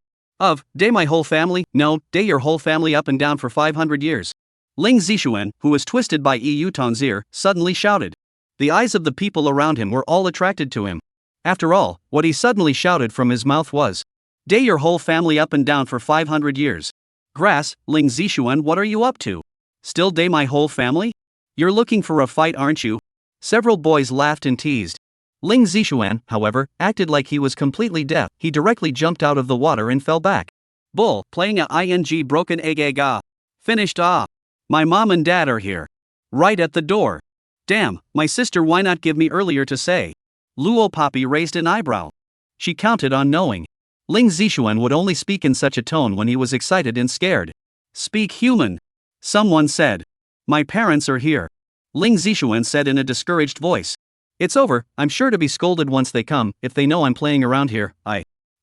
Day my whole family? No, day your whole family up and down for 500 years. Ling Zixuan, who was twisted by Yi Yutong's ear, suddenly shouted. The eyes of the people around him were all attracted to him. After all, what he suddenly shouted from his mouth was, day your whole family up and down for 500 years. Grass, Ling Zixuan, what are you up to? Still day my whole family? You're looking for a fight, aren't you? Several boys laughed and teased. Ling Zixuan, however, acted like he was completely deaf. He directly jumped out of the water and fell back. Bull, playing a ing broken egg ah. Finished ah. My mom and dad are here. Right at the door. Damn, my sister, why not give me earlier to say? Luo Poppy raised an eyebrow. She counted on knowing. Ling Zixuan would only speak in such a tone when he was excited and scared. Speak human. Someone said. My parents are here. Ling Zixuan said in a discouraged voice. It's over, I'm sure to be scolded once they come. If they know I'm playing around here,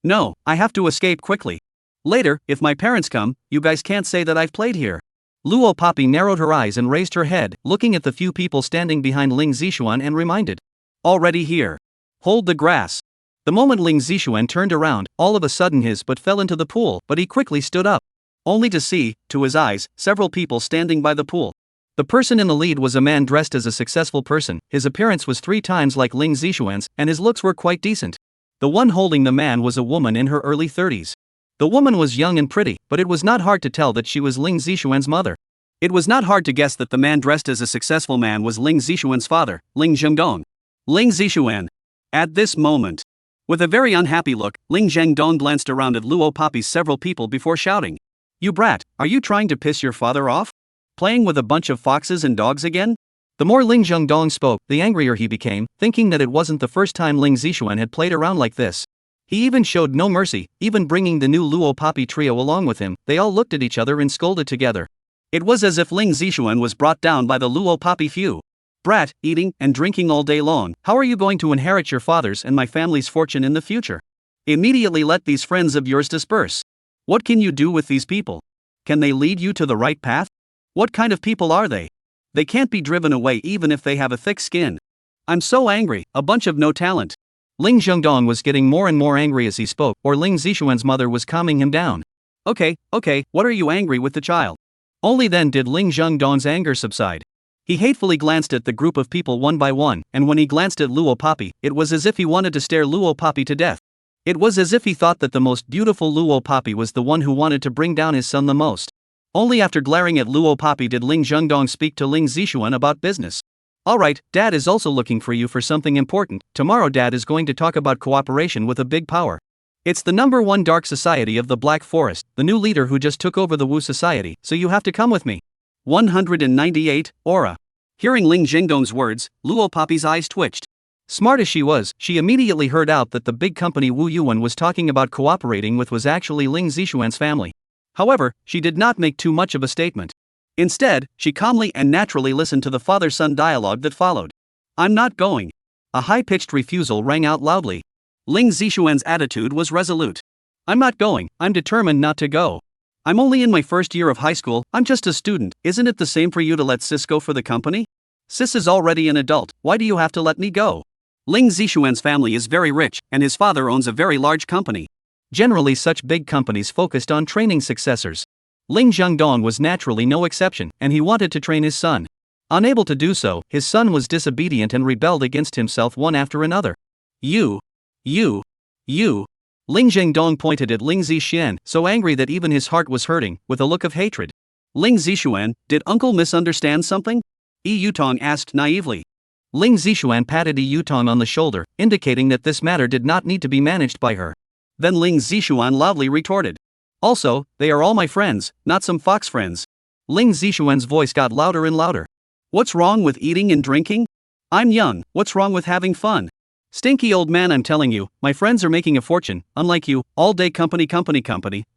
No, I have to escape quickly. Later, if my parents come, you guys can't say that I've played here. Luo Poppy narrowed her eyes and raised her head, looking at the few people standing behind Ling Zixuan and reminded. Already here. Hold the grass. The moment Ling Zixuan turned around, all of a sudden his butt fell into the pool, but he quickly stood up. Only to see, to his eyes, several people standing by the pool. The person in the lead was a man dressed as a successful person. His appearance was 3 times like Ling Zixuan's, and his looks were quite decent. The one holding the man was a woman in her early 30s. The woman was young and pretty, but it was not hard to tell that she was Ling Zixuan's mother. It was not hard to guess that the man dressed as a successful man was Ling Zixuan's father, Ling Zhengdong. Ling Zixuan. At this moment. With a very unhappy look, Ling Zhengdong glanced around at Luo Poppy's several people before shouting. You brat, are you trying to piss your father off? Playing with a bunch of foxes and dogs again? The more Ling Zhengdong spoke, the angrier he became, thinking that it wasn't the first time Ling Zixuan had played around like this. He even showed no mercy, even bringing the new Luo Poppy trio along with him. They all looked at each other and scolded together. It was as if Ling Zixuan was brought down by the Luo Poppy few. Brat, eating and drinking all day long, how are you going to inherit your father's and my family's fortune in the future? Immediately let these friends of yours disperse. What can you do with these people? Can they lead you to the right path? What kind of people are they? They can't be driven away even if they have a thick skin. I'm so angry, a bunch of no talent. Ling Zhengdong was getting more and more angry as he spoke, or Ling Zixuan's mother was calming him down. Okay, what are you angry with the child? Only then did Ling Zhengdong's anger subside. He hatefully glanced at the group of people one by one, and when he glanced at Luo Papi, it was as if he wanted to stare Luo Papi to death. It was as if he thought that the most beautiful Luo Papi was the one who wanted to bring down his son the most. Only after glaring at Luo Papi did Ling Zhengdong speak to Ling Zishuan about business. Alright, Dad is also looking for you for something important. Tomorrow Dad is going to talk about cooperation with a big power. It's the #1 dark society of the Black Forest, the new leader who just took over the Wu society, so you have to come with me. 198, Aura. Hearing Ling Zhengdong's words, Luo Papi's eyes twitched. Smart as she was, she immediately heard out that the big company Wu Yuan was talking about cooperating with was actually Ling Zishuan's family. However, she did not make too much of a statement. Instead, she calmly and naturally listened to the father-son dialogue that followed. I'm not going. A high-pitched refusal rang out loudly. Ling Zishuan's attitude was resolute. I'm not going, I'm determined not to go. I'm only in my first year of high school, I'm just a student. Isn't it the same for you to let Sis go for the company? Sis is already an adult, why do you have to let me go? Ling Zishuan's family is very rich, and his father owns a very large company. Generally such big companies focused on training successors. Ling Zhengdong was naturally no exception, and he wanted to train his son. Unable to do so, his son was disobedient and rebelled against himself one after another. You. Ling Zhengdong pointed at Ling Zishuan, so angry that even his heart was hurting, with a look of hatred. Ling Zishuan, did uncle misunderstand something? Yi Yutong asked naively. Ling Zishuan patted Yi Yutong on the shoulder, indicating that this matter did not need to be managed by her. Then Ling Zishuan loudly retorted. Also, they are all my friends, not some fox friends. Ling Zishuan's voice got louder and louder. What's wrong with eating and drinking? I'm young, what's wrong with having fun? Stinky old man, I'm telling you, my friends are making a fortune, unlike you, all day company,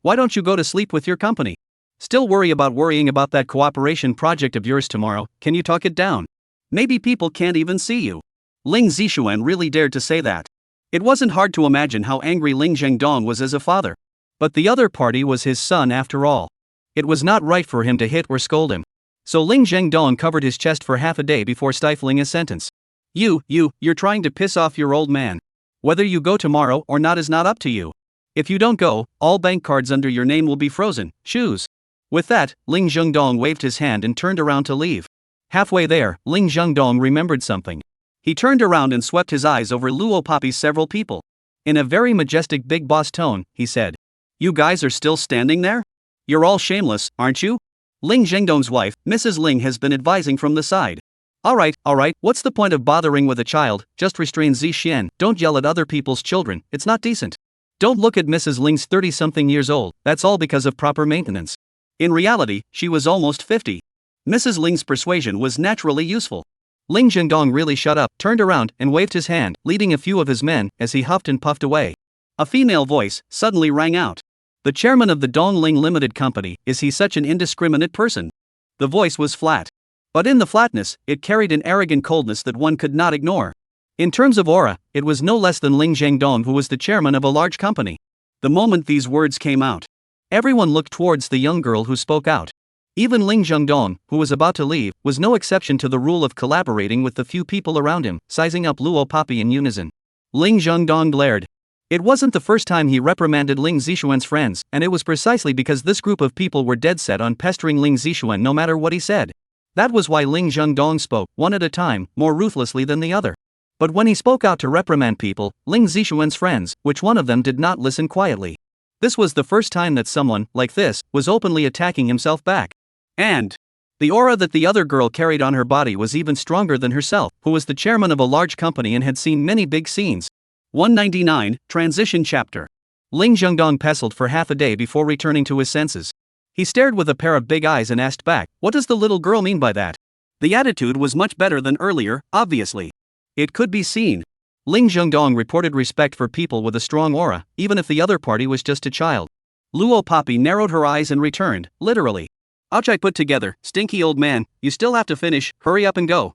why don't you go to sleep with your company? Still worrying about that cooperation project of yours tomorrow, can you talk it down? Maybe people can't even see you. Ling Zishuan really dared to say that. It wasn't hard to imagine how angry Ling Zhengdong was as a father. But the other party was his son after all. It was not right for him to hit or scold him. So Ling Zhengdong covered his chest for half a day before stifling a sentence. You're trying to piss off your old man. Whether you go tomorrow or not is not up to you. If you don't go, all bank cards under your name will be frozen. Choose. With that, Ling Zhengdong waved his hand and turned around to leave. Halfway there, Ling Zhengdong remembered something. He turned around and swept his eyes over Luo Papi's several people. In a very majestic big boss tone, he said, You guys are still standing there? You're all shameless, aren't you? Ling Zhengdong's wife, Mrs. Ling, has been advising from the side. Alright, what's the point of bothering with a child? Just restrain Zishuan, don't yell at other people's children, it's not decent. Don't look at Mrs. Ling's 30-something years old, that's all because of proper maintenance. In reality, she was almost 50. Mrs. Ling's persuasion was naturally useful. Ling Zhengdong really shut up, turned around, and waved his hand, leading a few of his men, as he huffed and puffed away. A female voice suddenly rang out. The chairman of the Dongling Limited Company, is he such an indiscriminate person? The voice was flat. But in the flatness, it carried an arrogant coldness that one could not ignore. In terms of aura, it was no less than Ling Zhengdong who was the chairman of a large company. The moment these words came out, everyone looked towards the young girl who spoke out. Even Ling Zhengdong, who was about to leave, was no exception to the rule of collaborating with the few people around him, sizing up Luo Papi in unison. Ling Zhengdong glared. It wasn't the first time he reprimanded Ling Zishuan's friends, and it was precisely because this group of people were dead set on pestering Ling Zishuan no matter what he said. That was why Ling Zhengdong spoke, one at a time, more ruthlessly than the other. But when he spoke out to reprimand people, Ling Zishuan's friends, which one of them did not listen quietly? This was the first time that someone, like this, was openly attacking himself back. And the aura that the other girl carried on her body was even stronger than herself, who was the chairman of a large company and had seen many big scenes. 199, Transition Chapter. Ling Zhengdong pestled for half a day before returning to his senses. He stared with a pair of big eyes and asked back, what does the little girl mean by that? The attitude was much better than earlier, obviously. It could be seen. Ling Zhengdong reported respect for people with a strong aura, even if the other party was just a child. Luo Papi narrowed her eyes and returned, literally. Ouch, I put together, stinky old man, you still have to finish, hurry up and go.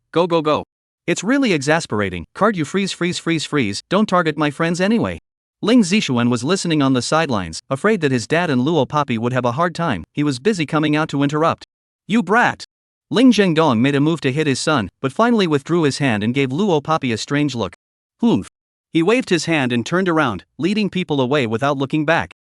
It's really exasperating, card you freeze, don't target my friends anyway. Ling Zishuan was listening on the sidelines, afraid that his dad and Luo Papi would have a hard time. He was busy coming out to interrupt. You brat! Ling Zhengdong made a move to hit his son, but finally withdrew his hand and gave Luo Papi a strange look. Humph. He waved his hand and turned around, leading people away without looking back.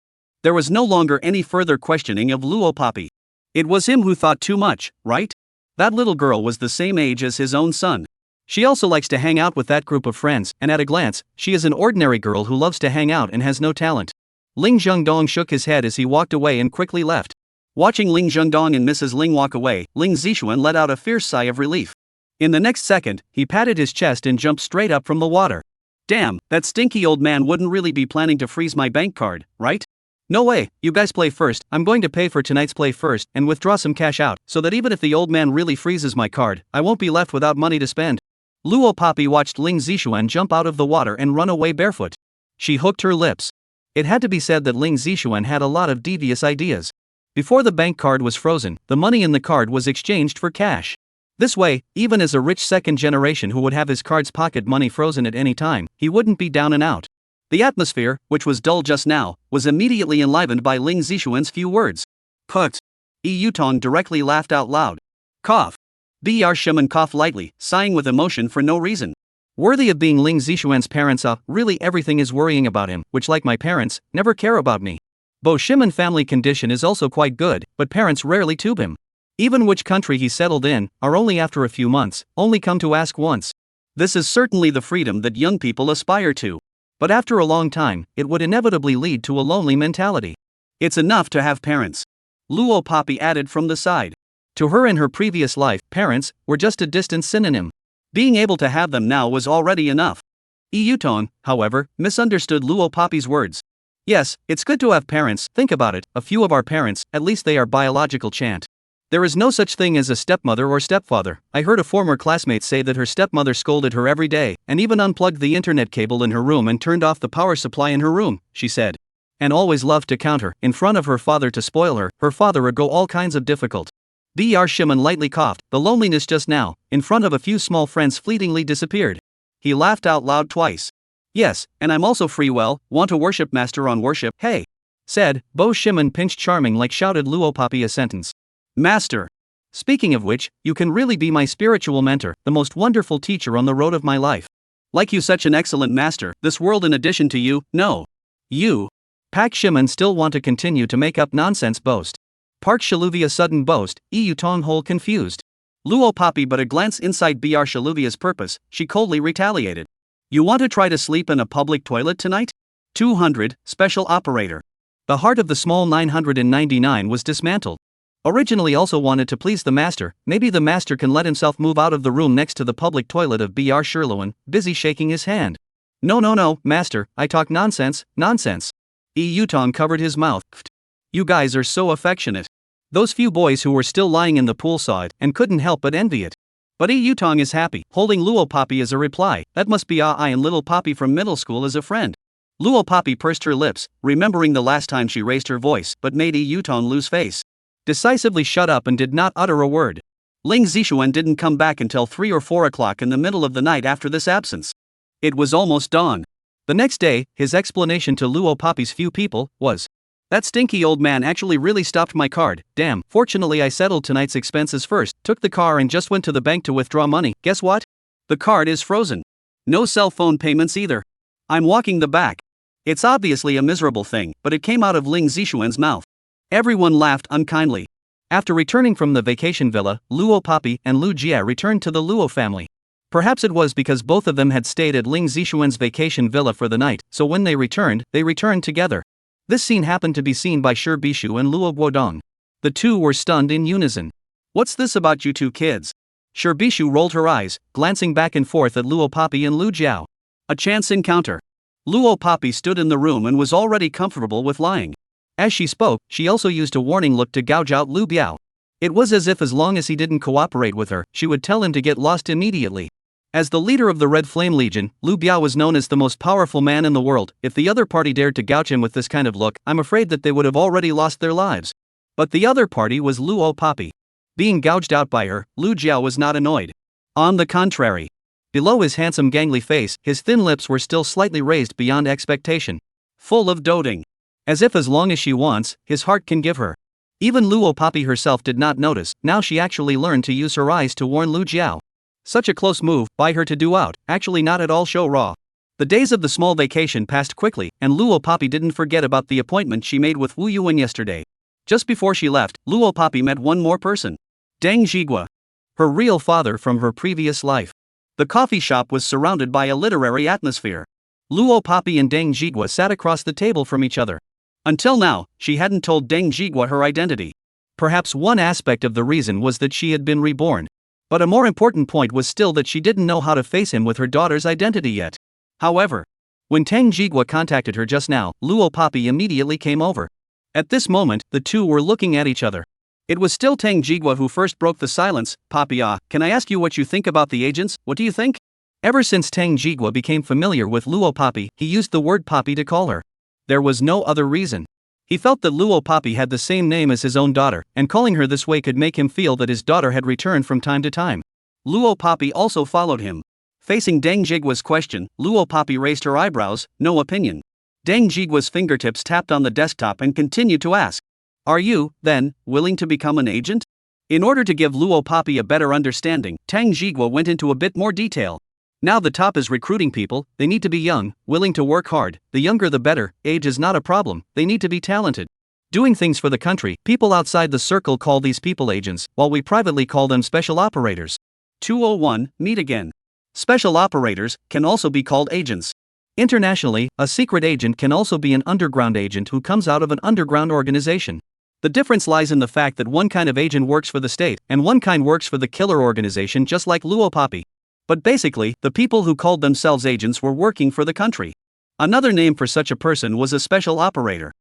There was no longer any further questioning of Luo Papi. It was him who thought too much, right? That little girl was the same age as his own son. She also likes to hang out with that group of friends, and at a glance, she is an ordinary girl who loves to hang out and has no talent. Ling Zhengdong shook his head as he walked away and quickly left. Watching Ling Zhengdong and Mrs. Ling walk away, Ling Zixuan let out a fierce sigh of relief. In the next second, he patted his chest and jumped straight up from the water. Damn, that stinky old man wouldn't really be planning to freeze my bank card, right? No way, you guys play first. I'm going to pay for tonight's play first and withdraw some cash out, so that even if the old man really freezes my card, I won't be left without money to spend. Luo Papi watched Ling Zixuan jump out of the water and run away barefoot. She hooked her lips. It had to be said that Ling Zixuan had a lot of devious ideas. Before the bank card was frozen, the money in the card was exchanged for cash. This way, even as a rich second generation who would have his card's pocket money frozen at any time, he wouldn't be down and out. The atmosphere, which was dull just now, was immediately enlivened by Ling Zixuan's few words. Put. Yi Yutong directly laughed out loud. Cough. Br Shimen coughed lightly, sighing with emotion for no reason. Worthy of being Ling Zixuan's parents, really everything is worrying about him, which like my parents, never care about me. Bo Shimen family condition is also quite good, but parents rarely tube him. Even which country he settled in, are only after a few months, only come to ask once. This is certainly the freedom that young people aspire to. But after a long time, it would inevitably lead to a lonely mentality. It's enough to have parents. Luo Papi added from the side. To her in her previous life, parents were just a distant synonym. Being able to have them now was already enough. Yi Yutong, however, misunderstood Luo Papi's words. Yes, it's good to have parents, think about it, a few of our parents, at least they are biological chant. There is no such thing as a stepmother or stepfather. I heard a former classmate say that her stepmother scolded her every day, and even unplugged the internet cable in her room and turned off the power supply in her room, she said. And always loved to counter, in front of her father to spoil her father would go all kinds of difficult. Br Shimen lightly coughed, the loneliness just now, in front of a few small friends fleetingly disappeared. He laughed out loud twice. Yes, and I'm also free want a worship master on worship, hey? Said, Bo Shimen pinched charming like shouted Luo Papi a sentence. Master. Speaking of which, you can really be my spiritual mentor, the most wonderful teacher on the road of my life. Like you such an excellent master, this world in addition to you, no. You. Pak Shimen still want to continue to make up nonsense boast. Park Shaluvia sudden boast, Yi Yutong whole confused. Luo Papi but a glance inside Br Shaluvia's purpose, she coldly retaliated. You want to try to sleep in a public toilet tonight? 200, special operator. The heart of the small 999 was dismantled. Originally also wanted to please the master, maybe the master can let himself move out of the room next to the public toilet of Br Sherloin, busy shaking his hand. No, master, I talk nonsense. Yi Yutong covered his mouth. You guys are so affectionate. Those few boys who were still lying in the pool saw it and couldn't help but envy it. But Yi Yutong is happy, holding Luo Papi as a reply. That must be I and little Papi from middle school as a friend. Luo Papi pursed her lips, remembering the last time she raised her voice but made Yi Yutong lose face. Decisively shut up and did not utter a word. Ling Zixuan didn't come back until 3 or 4 o'clock in the middle of the night after this absence. It was almost dawn. The next day, his explanation to Luo Papi's few people was, that stinky old man actually really stopped my card, damn, fortunately I settled tonight's expenses first, took the car and just went to the bank to withdraw money, guess what? The card is frozen. No cell phone payments either. I'm walking the back. It's obviously a miserable thing, but it came out of Ling Zixuan's mouth. Everyone laughed unkindly. After returning from the vacation villa, Luo Papi and Lu Jia returned to the Luo family. Perhaps it was because both of them had stayed at Ling Zixuan's vacation villa for the night, so when they returned together. This scene happened to be seen by Shi Bishu and Luo Guodong. The two were stunned in unison. What's this about you two kids? Shi Bishu rolled her eyes, glancing back and forth at Luo Papi and Lu Jiao. A chance encounter. Luo Papi stood in the room and was already comfortable with lying. As she spoke, she also used a warning look to gouge out Lu Biao. It was as if as long as he didn't cooperate with her, she would tell him to get lost immediately. As the leader of the Red Flame Legion, Lu Biao was known as the most powerful man in the world. If the other party dared to gouge him with this kind of look, I'm afraid that they would have already lost their lives. But the other party was Luo Papi. Being gouged out by her, Lu Jiao was not annoyed. On the contrary. Below his handsome gangly face, his thin lips were still slightly raised beyond expectation. Full of doting. As if as long as she wants, his heart can give her. Even Luo Papi herself did not notice, now she actually learned to use her eyes to warn Lu Jiao. Such a close move, by her to do out, actually not at all show raw. The days of the small vacation passed quickly, and Luo Papi didn't forget about the appointment she made with Wu Yuan yesterday. Just before she left, Luo Papi met one more person. Deng Zhigua. Her real father from her previous life. The coffee shop was surrounded by a literary atmosphere. Luo Papi and Deng Zhigua sat across the table from each other. Until now, she hadn't told Deng Zhigua her identity. Perhaps one aspect of the reason was that she had been reborn. But a more important point was still that she didn't know how to face him with her daughter's identity yet. However, when Deng Zhigua contacted her just now, Luo Papi immediately came over. At this moment, the two were looking at each other. It was still Deng Zhigua who first broke the silence. Papi, can I ask you what you think about the agents? What do you think? Ever since Deng Zhigua became familiar with Luo Papi, he used the word Papi to call her. There was no other reason. He felt that Luo Papi had the same name as his own daughter, and calling her this way could make him feel that his daughter had returned from time to time. Luo Papi also followed him. Facing Deng Zhigua's question, Luo Papi raised her eyebrows, no opinion. Deng Zhigua's fingertips tapped on the desktop and continued to ask, "Are you, then, willing to become an agent?" In order to give Luo Papi a better understanding, Deng Zhigua went into a bit more detail. Now the top is recruiting people, they need to be young, willing to work hard, the younger the better, age is not a problem, they need to be talented. Doing things for the country, people outside the circle call these people agents, while we privately call them special operators. 201, meet again. Special operators can also be called agents. Internationally, a secret agent can also be an underground agent who comes out of an underground organization. The difference lies in the fact that one kind of agent works for the state, and one kind works for the killer organization, just like Luo Papi. But basically, the people who called themselves agents were working for the country. Another name for such a person was a special operator.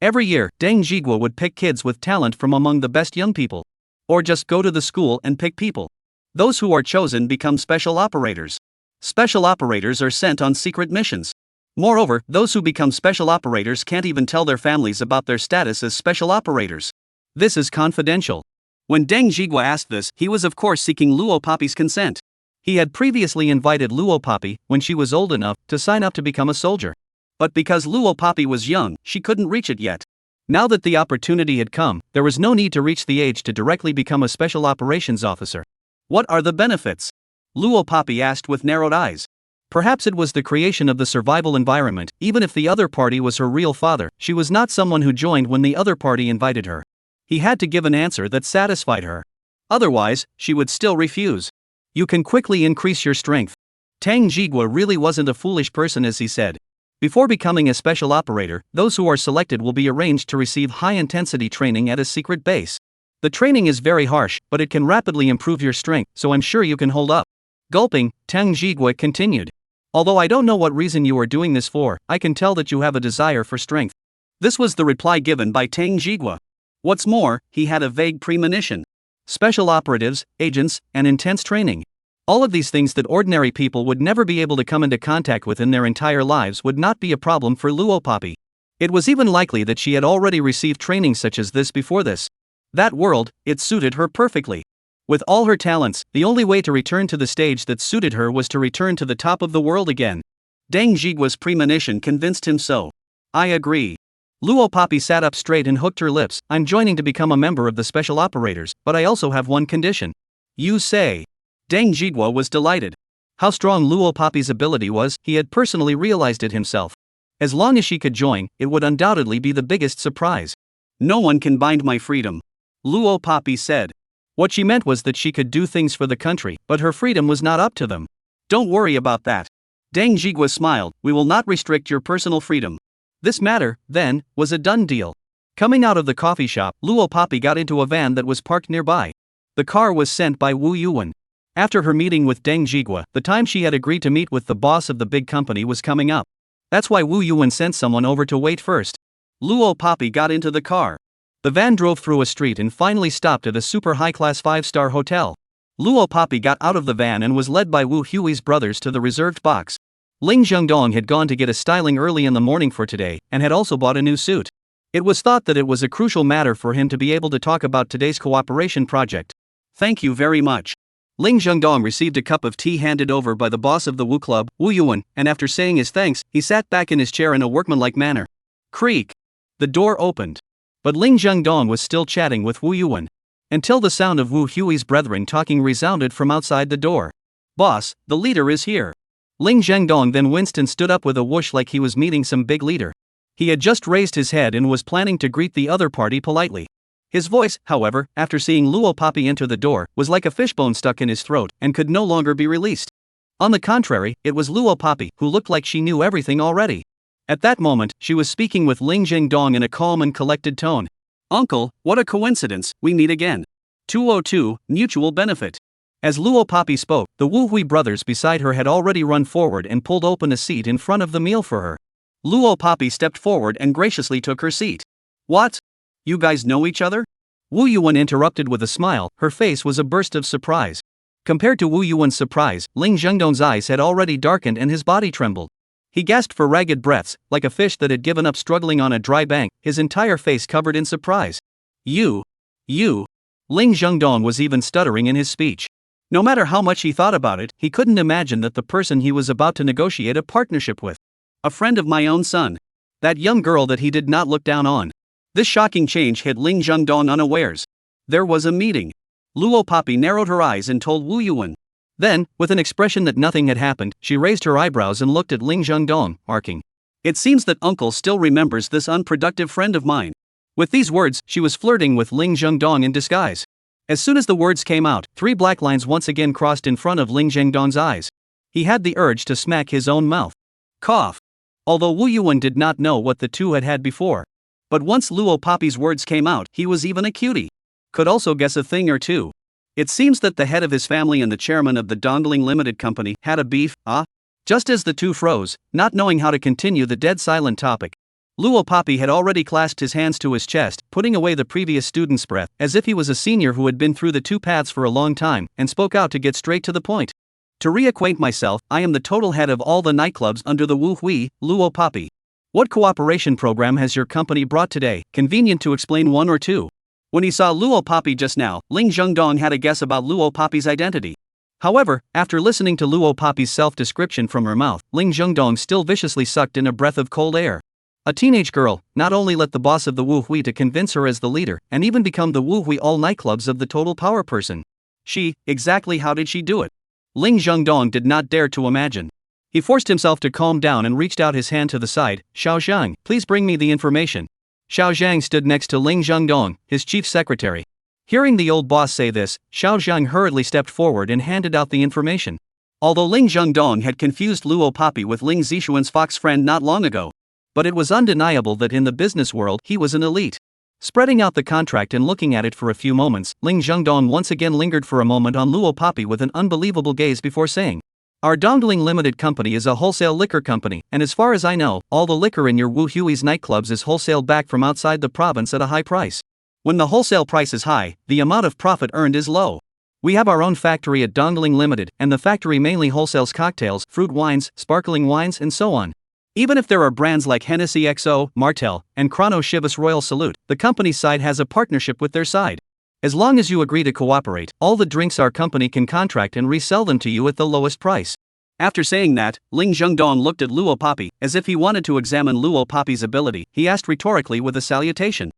Every year, Deng Zhigua would pick kids with talent from among the best young people. Or just go to the school and pick people. Those who are chosen become special operators. Special operators are sent on secret missions. Moreover, those who become special operators can't even tell their families about their status as special operators. This is confidential. When Deng Zhigua asked this, he was of course seeking Luo Papi's consent. He had previously invited Luo Papi, when she was old enough, to sign up to become a soldier. But because Luo Papi was young, she couldn't reach it yet. Now that the opportunity had come, there was no need to reach the age to directly become a special operations officer. What are the benefits? Luo Papi asked with narrowed eyes. Perhaps it was the creation of the survival environment. Even if the other party was her real father, she was not someone who joined when the other party invited her. He had to give an answer that satisfied her. Otherwise, she would still refuse. You can quickly increase your strength. Deng Zhigua really wasn't a foolish person, as he said. Before becoming a special operator, those who are selected will be arranged to receive high-intensity training at a secret base. The training is very harsh, but it can rapidly improve your strength, so I'm sure you can hold up. Gulping, Deng Zhigua continued. Although I don't know what reason you are doing this for, I can tell that you have a desire for strength. This was the reply given by Deng Zhigua. What's more, he had a vague premonition. Special operatives, agents, and intense training. All of these things that ordinary people would never be able to come into contact with in their entire lives would not be a problem for Luo Papi. It was even likely that she had already received training such as this before this. That world, it suited her perfectly. With all her talents, the only way to return to the stage that suited her was to return to the top of the world again. Deng Zhigua's premonition convinced him so. I agree. Luo Papi sat up straight and hooked her lips. I'm joining to become a member of the special operators, but I also have one condition. You say. Deng Zhigua was delighted. How strong Luo Papi's ability was, he had personally realized it himself. As long as she could join, it would undoubtedly be the biggest surprise. No one can bind my freedom. Luo Papi said. What she meant was that she could do things for the country, but her freedom was not up to them. Don't worry about that. Deng Zhigua smiled. We will not restrict your personal freedom. This matter, then, was a done deal. Coming out of the coffee shop, Luo Papi got into a van that was parked nearby. The car was sent by Wu Yuan. After her meeting with Deng Zhigua, the time she had agreed to meet with the boss of the big company was coming up. That's why Wu Yuan sent someone over to wait first. Luo Papi got into the car. The van drove through a street and finally stopped at a super high-class 5-star hotel. Luo Papi got out of the van and was led by Wu Hui's brothers to the reserved box. Ling Zhengdong had gone to get a styling early in the morning for today, and had also bought a new suit. It was thought that it was a crucial matter for him to be able to talk about today's cooperation project. Thank you very much. Ling Zhengdong received a cup of tea handed over by the boss of the Wu Club, Wu Yuan, and after saying his thanks, he sat back in his chair in a workmanlike manner. Creak. The door opened. But Ling Zhengdong was still chatting with Wu Yuan. Until the sound of Wu Hui's brethren talking resounded from outside the door. Boss, the leader is here. Ling Zhengdong then winced and stood up with a whoosh like he was meeting some big leader. He had just raised his head and was planning to greet the other party politely. His voice, however, after seeing Luo Papi enter the door, was like a fishbone stuck in his throat and could no longer be released. On the contrary, it was Luo Papi, who looked like she knew everything already. At that moment, she was speaking with Ling Zhengdong in a calm and collected tone. Uncle, what a coincidence, we meet again. 202, mutual benefit. As Luo Papi spoke, the Wu Hui brothers beside her had already run forward and pulled open a seat in front of the meal for her. Luo Papi stepped forward and graciously took her seat. What? You guys know each other? Wu Yuan interrupted with a smile. Her face was a burst of surprise. Compared to Wu Yuan's surprise, Ling Zhengdong's eyes had already darkened and his body trembled. He gasped for ragged breaths, like a fish that had given up struggling on a dry bank, his entire face covered in surprise. You. Ling Zhengdong was even stuttering in his speech. No matter how much he thought about it, he couldn't imagine that the person he was about to negotiate a partnership with. A friend of my own son. That young girl that he did not look down on. This shocking change hit Ling Zhengdong unawares. There was a meeting. Luo Papi narrowed her eyes and told Wu Yuan. Then, with an expression that nothing had happened, she raised her eyebrows and looked at Ling Zhengdong, arcing. It seems that uncle still remembers this unproductive friend of mine. With these words, she was flirting with Ling Zhengdong in disguise. As soon as the words came out, 3 black lines once again crossed in front of Ling Zhengdong's eyes. He had the urge to smack his own mouth. Cough. Although Wu Yuan did not know what the two had had before. But once Luo Papi's words came out, he was even a cutie. Could also guess a thing or two. It seems that the head of his family and the chairman of the Dongling Limited Company had a beef, Just as the two froze, not knowing how to continue the dead silent topic, Luo Papi had already clasped his hands to his chest, putting away the previous student's breath, as if he was a senior who had been through the two paths for a long time, and spoke out to get straight to the point. To reacquaint myself, I am the total head of all the nightclubs under the Wu Hui, Luo Papi. What cooperation program has your company brought today? Convenient to explain one or two. When he saw Luo Papi just now, Ling Zhengdong had a guess about Luo Papi's identity. However, after listening to Luo Papi's self-description from her mouth, Ling Zhengdong still viciously sucked in a breath of cold air. A teenage girl, not only let the boss of the Wu Hui to convince her as the leader, and even become the Wu Hui all nightclubs of the total power person. Exactly how did she do it? Ling Zhengdong did not dare to imagine. He forced himself to calm down and reached out his hand to the side. Xiao Zhang, please bring me the information. Xiao Zhang stood next to Ling Zhengdong, his chief secretary. Hearing the old boss say this, Xiao Zhang hurriedly stepped forward and handed out the information. Although Ling Zhengdong had confused Luo Papi with Ling Zishuan's fox friend not long ago, but it was undeniable that in the business world he was an elite. Spreading out the contract and looking at it for a few moments, Ling Zhengdong once again lingered for a moment on Luo Papi with an unbelievable gaze before saying, "Our Dongling Limited Company is a wholesale liquor company, and as far as I know, all the liquor in your Wu Hui's nightclubs is wholesale back from outside the province at a high price. When the wholesale price is high, the amount of profit earned is low. We have our own factory at Dongling Limited, and the factory mainly wholesales cocktails, fruit wines, sparkling wines, and so on. Even if there are brands like Hennessy XO, Martel, and Chrono Chivas Royal Salute, the company's side has a partnership with their side. As long as you agree to cooperate, all the drinks our company can contract and resell them to you at the lowest price." After saying that, Ling Zhengdong looked at Luo Papi, as if he wanted to examine Luo Papi's ability. He asked rhetorically with a salutation.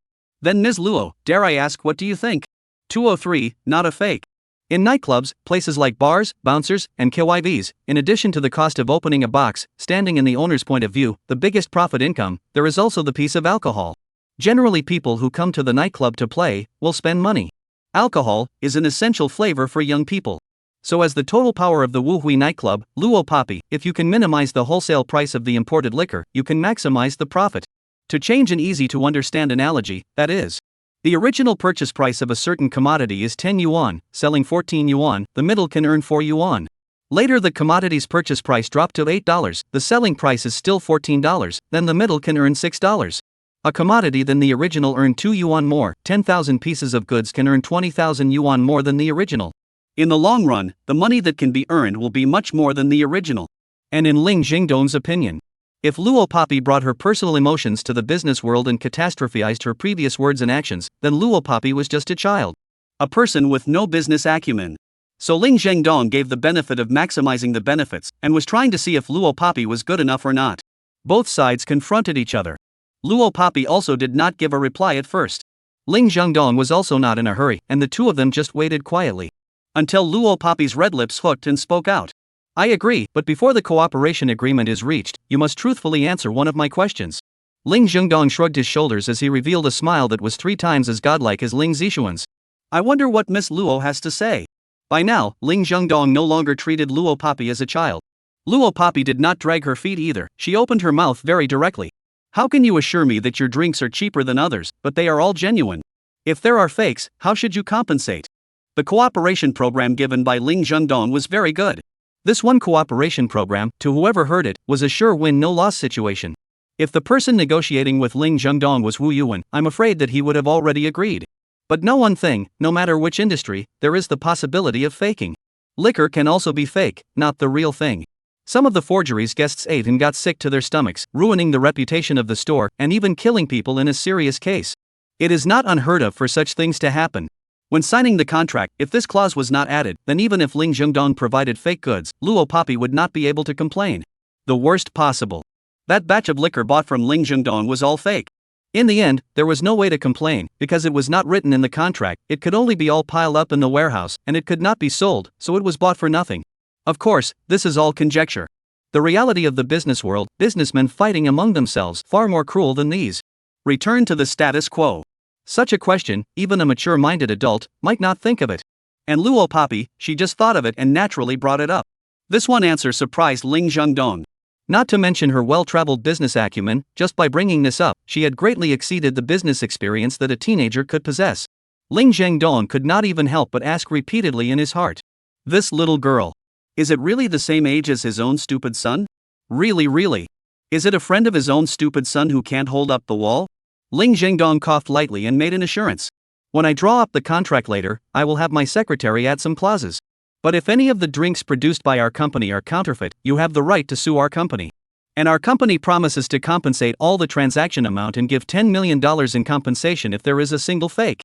"Then Ms. Luo, dare I ask what do you think?" 203, not a fake. In nightclubs, places like bars, bouncers, and KYVs, in addition to the cost of opening a box, standing in the owner's point of view, the biggest profit income, there is also the piece of alcohol. Generally, people who come to the nightclub to play will spend money. Alcohol is an essential flavor for young people. So as the total power of the Wu Hui nightclub, Luo Papi, if you can minimize the wholesale price of the imported liquor, you can maximize the profit. To change an easy-to-understand analogy, that is, the original purchase price of a certain commodity is 10 yuan, selling 14 yuan, the middle can earn 4 yuan. Later the commodity's purchase price dropped to $8, the selling price is still $14, then the middle can earn $6. A commodity than the original earned 2 yuan more, 10,000 pieces of goods can earn 20,000 yuan more than the original. In the long run, the money that can be earned will be much more than the original. And in Ling Zhengdong's opinion, if Luo Papi brought her personal emotions to the business world and catastrophized her previous words and actions, then Luo Papi was just a child. A person with no business acumen. So Ling Zhengdong gave the benefit of maximizing the benefits, and was trying to see if Luo Papi was good enough or not. Both sides confronted each other. Luo Papi also did not give a reply at first. Ling Zhengdong was also not in a hurry, and the two of them just waited quietly. Until Luo Papi's red lips hooked and spoke out. I agree, but before the cooperation agreement is reached, you must truthfully answer one of my questions. Ling Zhengdong shrugged his shoulders as he revealed a smile that was 3 times as godlike as Ling Zishuan's. I wonder what Miss Luo has to say. By now, Ling Zhengdong no longer treated Luo Poppy as a child. Luo Poppy did not drag her feet either, she opened her mouth very directly. How can you assure me that your drinks are cheaper than others, but they are all genuine? If there are fakes, how should you compensate? The cooperation program given by Ling Zhengdong was very good. This one cooperation program, to whoever heard it, was a sure win no loss situation. If the person negotiating with Ling Zhengdong was Wu Yuan, I'm afraid that he would have already agreed. But know one thing, no matter which industry, there is the possibility of faking. Liquor can also be fake, not the real thing. Some of the forgeries guests ate and got sick to their stomachs, ruining the reputation of the store and even killing people in a serious case. It is not unheard of for such things to happen. When signing the contract, if this clause was not added, then even if Ling Zhengdong provided fake goods, Luo Poppy would not be able to complain. The worst possible. That batch of liquor bought from Ling Zhengdong was all fake. In the end, there was no way to complain, because it was not written in the contract, it could only be all piled up in the warehouse, and it could not be sold, so it was bought for nothing. Of course, this is all conjecture. The reality of the business world, businessmen fighting among themselves, far more cruel than these. Return to the status quo. Such a question, even a mature-minded adult, might not think of it. And Luo Poppy, she just thought of it and naturally brought it up. This one answer surprised Ling Zhengdong. Not to mention her well-traveled business acumen, just by bringing this up, she had greatly exceeded the business experience that a teenager could possess. Ling Zhengdong could not even help but ask repeatedly in his heart. This little girl. Is it really the same age as his own stupid son? Really? Is it a friend of his own stupid son who can't hold up the wall? Ling Zhengdong coughed lightly and made an assurance. When I draw up the contract later, I will have my secretary add some clauses. But if any of the drinks produced by our company are counterfeit, you have the right to sue our company. And our company promises to compensate all the transaction amount and give $10 million in compensation if there is a single fake.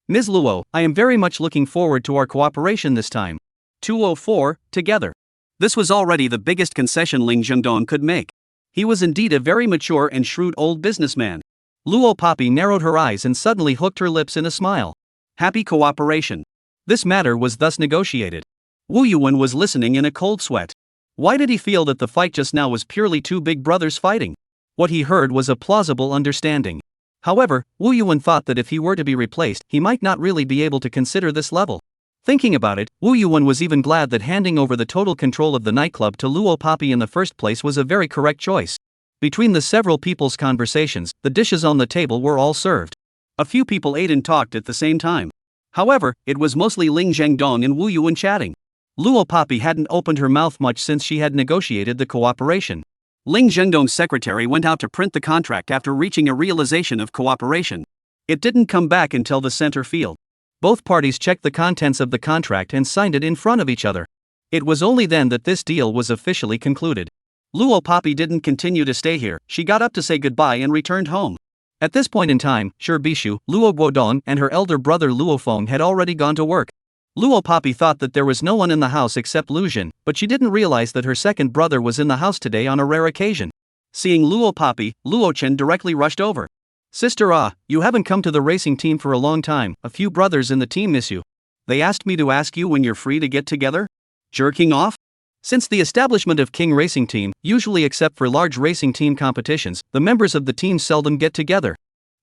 Ms. Luo, I am very much looking forward to our cooperation this time. 204, together. This was already the biggest concession Ling Zhengdong could make. He was indeed a very mature and shrewd old businessman. Luo Poppy narrowed her eyes and suddenly hooked her lips in a smile. Happy cooperation. This matter was thus negotiated. Wu Yuan was listening in a cold sweat. Why did he feel that the fight just now was purely two big brothers fighting? What he heard was a plausible understanding. However, Wu Yuan thought that if he were to be replaced, he might not really be able to consider this level. Thinking about it, Wu Yuan was even glad that handing over the total control of the nightclub to Luo Poppy in the first place was a very correct choice. Between the several people's conversations, the dishes on the table were all served. A few people ate and talked at the same time. However, it was mostly Ling Zhengdong and Wu Yuan chatting. Luo Poppy hadn't opened her mouth much since she had negotiated the cooperation. Ling Zhengdong's secretary went out to print the contract after reaching a realization of cooperation. It didn't come back until the center field. Both parties checked the contents of the contract and signed it in front of each other. It was only then that this deal was officially concluded. Luo Poppy didn't continue to stay here, she got up to say goodbye and returned home. At this point in time, Shi Bishu, Luo Guodong, and her elder brother Luo Feng had already gone to work. Luo Poppy thought that there was no one in the house except Lu Jin, but she didn't realize that her second brother was in the house today on a rare occasion. Seeing Luo Poppy, Luo Chen directly rushed over. Sister, you haven't come to the racing team for a long time, a few brothers in the team miss you. They asked me to ask you when you're free to get together? Jerking off? Since the establishment of King Racing Team, usually except for large racing team competitions, the members of the team seldom get together.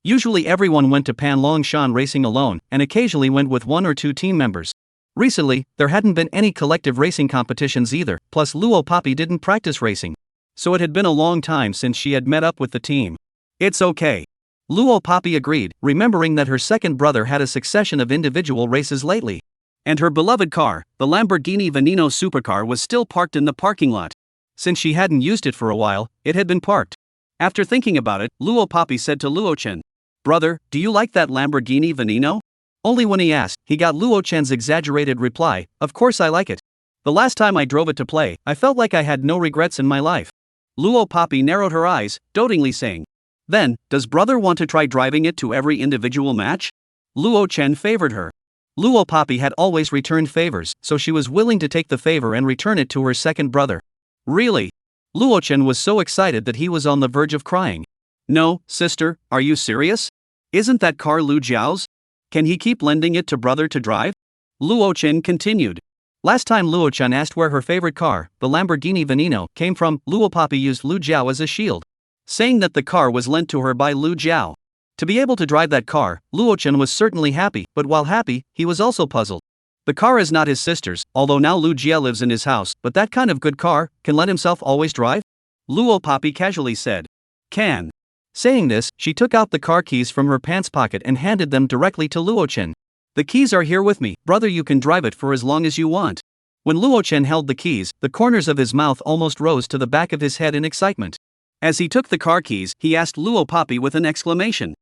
Usually everyone went to Pan Long Shan racing alone, and occasionally went with one or two team members. Recently, there hadn't been any collective racing competitions either, plus Luo Poppy didn't practice racing. So it had been a long time since she had met up with the team. It's okay. Luo Poppy agreed, remembering that her second brother had a succession of individual races lately. And her beloved car, the Lamborghini Veneno supercar, was still parked in the parking lot. Since she hadn't used it for a while, it had been parked. After thinking about it, Luo Poppy said to Luo Chen, "Brother, do you like that Lamborghini Veneno?" Only when he asked, he got Luo Chen's exaggerated reply, "Of course I like it. The last time I drove it to play, I felt like I had no regrets in my life." Luo Poppy narrowed her eyes, dotingly saying, "Then, does brother want to try driving it to every individual match?" Luo Chen favored her. Luo Poppy had always returned favors, so she was willing to take the favor and return it to her second brother. Really? Luo Chen was so excited that he was on the verge of crying. "No, sister, are you serious? Isn't that car Lu Jiao's? Can he keep lending it to brother to drive?" Luo Chen continued. Last time Luo-chan asked where her favorite car, the Lamborghini Veneno, came from, Luo Papi used Lu Jiao as a shield, saying that the car was lent to her by Lu Jiao. To be able to drive that car, Luo-chan was certainly happy, but while happy, he was also puzzled. The car is not his sister's, although now Lu Jia lives in his house, but that kind of good car can let himself always drive? Luo Papi casually said. Can. Saying this, she took out the car keys from her pants pocket and handed them directly to Luo-chan. The keys are here with me, brother, you can drive it for as long as you want. When Luo-chan held the keys, the corners of his mouth almost rose to the back of his head in excitement. As he took the car keys, he asked Luo Papi with an exclamation.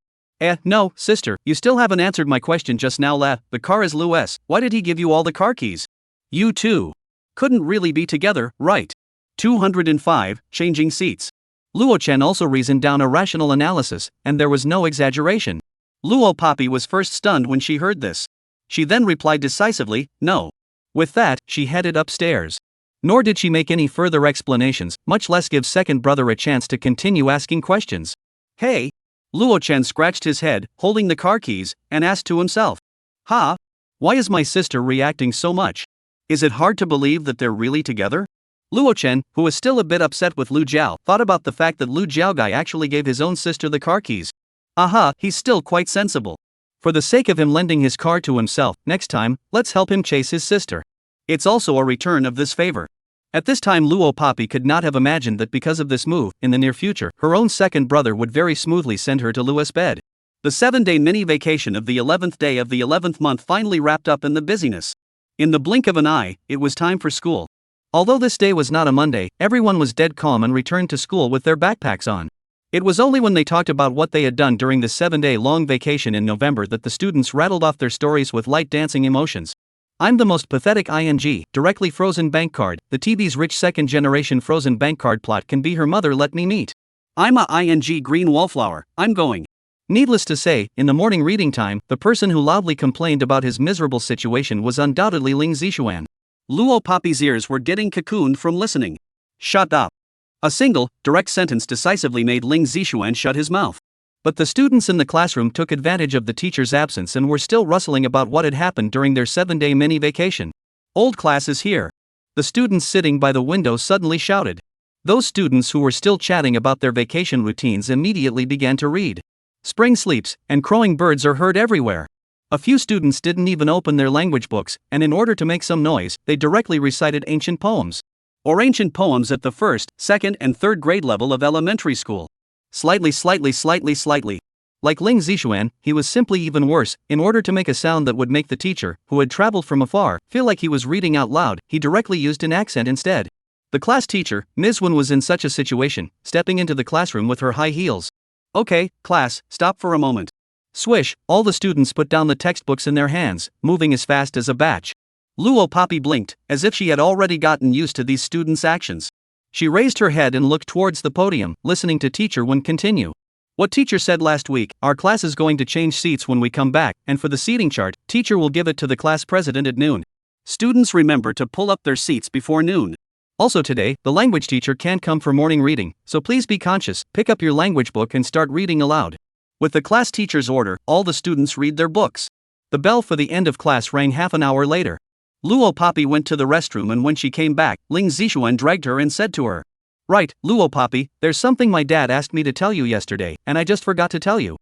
No, sister, you still haven't answered my question just now. The car is Lu's. Why did he give you all the car keys? You two couldn't really be together, right? 205, changing seats. Luo-chan also reasoned down a rational analysis, and there was no exaggeration. Luo Papi was first stunned when she heard this. She then replied decisively, no. With that, she headed upstairs. Nor did she make any further explanations, much less give second brother a chance to continue asking questions. Hey? Luo-chan scratched his head, holding the car keys, and asked to himself. Why is my sister reacting so much? Is it hard to believe that they're really together? Luo-chan, who was still a bit upset with Lu Jiao, thought about the fact that Lu Jiao guy actually gave his own sister the car keys. He's still quite sensible. For the sake of him lending his car to himself, next time, let's help him chase his sister. It's also a return of this favor. At this time Luo Papi could not have imagined that because of this move, in the near future, her own second brother would very smoothly send her to Lu's bed. The 7-day mini-vacation of the 11th day of the 11th month finally wrapped up in the busyness. In the blink of an eye, it was time for school. Although this day was not a Monday, everyone was dead calm and returned to school with their backpacks on. It was only when they talked about what they had done during the 7-day long vacation in November that the students rattled off their stories with light dancing emotions. I'm the most pathetic ing, directly frozen bank card, the TV's rich second generation frozen bank card plot can be her mother let me meet. I'm a ing green wallflower, I'm going. Needless to say, in the morning reading time, the person who loudly complained about his miserable situation was undoubtedly Ling Zixuan. Luo Papi's ears were getting cocooned from listening. Shut up. A single, direct sentence decisively made Ling Zixuan shut his mouth. But the students in the classroom took advantage of the teacher's absence and were still rustling about what had happened during their 7-day mini-vacation. Old class is here. The students sitting by the window suddenly shouted. Those students who were still chatting about their vacation routines immediately began to read. Spring sleeps, and crowing birds are heard everywhere. A few students didn't even open their language books, and in order to make some noise, they directly recited ancient poems. Or ancient poems at the first, second, and third grade level of elementary school. Slightly. Like Ling Zixuan, he was simply even worse. In order to make a sound that would make the teacher, who had traveled from afar, feel like he was reading out loud, he directly used an accent instead. The class teacher, Ms. Wen, was in such a situation, stepping into the classroom with her high heels. Okay, class, stop for a moment. Swish, all the students put down the textbooks in their hands, moving as fast as a batch. Luo Papi blinked, as if she had already gotten used to these students' actions. She raised her head and looked towards the podium, listening to Teacher Wen continue. What teacher said last week, our class is going to change seats when we come back, and for the seating chart, teacher will give it to the class president at noon. Students remember to pull up their seats before noon. Also today, the language teacher can't come for morning reading, so please be conscious, pick up your language book and start reading aloud. With the class teacher's order, all the students read their books. The bell for the end of class rang half an hour later. Luo Papi went to the restroom, and when she came back, Ling Zixuan dragged her and said to her. Right, Luo Papi, there's something my dad asked me to tell you yesterday, and I just forgot to tell you.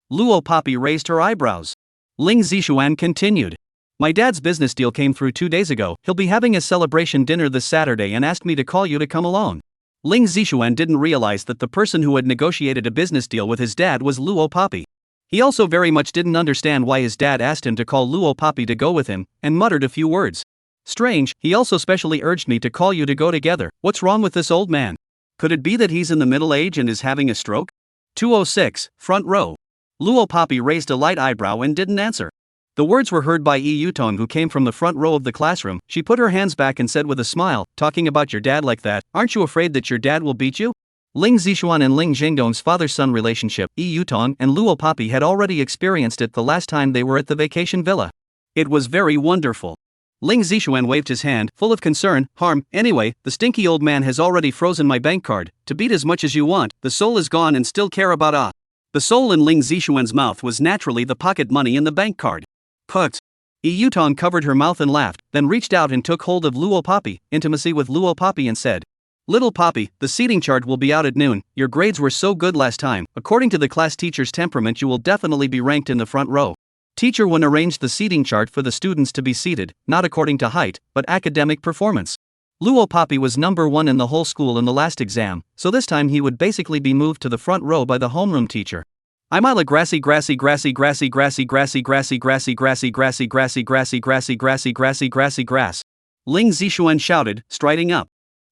Luo Papi raised her eyebrows. Ling Zixuan continued. My dad's business deal came through 2 days ago, he'll be having a celebration dinner this Saturday and asked me to call you to come along. Ling Zixuan didn't realize that the person who had negotiated a business deal with his dad was Luo Papi. He also very much didn't understand why his dad asked him to call Luo Papi to go with him, and muttered a few words. Strange, he also specially urged me to call you to go together. What's wrong with this old man? Could it be that he's in the middle age and is having a stroke? 206, front row. Luo Papi raised a light eyebrow and didn't answer. The words were heard by Yi Yutong, who came from the front row of the classroom. She put her hands back and said with a smile, talking about your dad like that, aren't you afraid that your dad will beat you? Ling Zixuan and Ling Zhengdong's father-son relationship, Yi Yutong and Luo Papi had already experienced it the last time they were at the vacation villa. It was very wonderful. Ling Zixuan waved his hand, full of concern. Anyway, the stinky old man has already frozen my bank card. To beat as much as you want, the soul is gone and still care about The soul in Ling Zixuan's mouth was naturally the pocket money in the bank card. Put. Yutong covered her mouth and laughed, then reached out and took hold of Luo Poppy, intimacy with Luo Poppy, and said, "Little Poppy, the seating chart will be out at noon. Your grades were so good last time. According to the class teacher's temperament, you will definitely be ranked in the front row." Teacher Wen arranged the seating chart for the students to be seated, not according to height, but academic performance. Luo Poppy was number 1 in the whole school in the last exam, so this time he would basically be moved to the front row by the homeroom teacher. I'm Isla grassy grassy grassy grassy grassy grassy grassy grassy grassy grassy grassy grassy grassy grassy grassy grassy grass. Ling Zixuan shouted, striding up.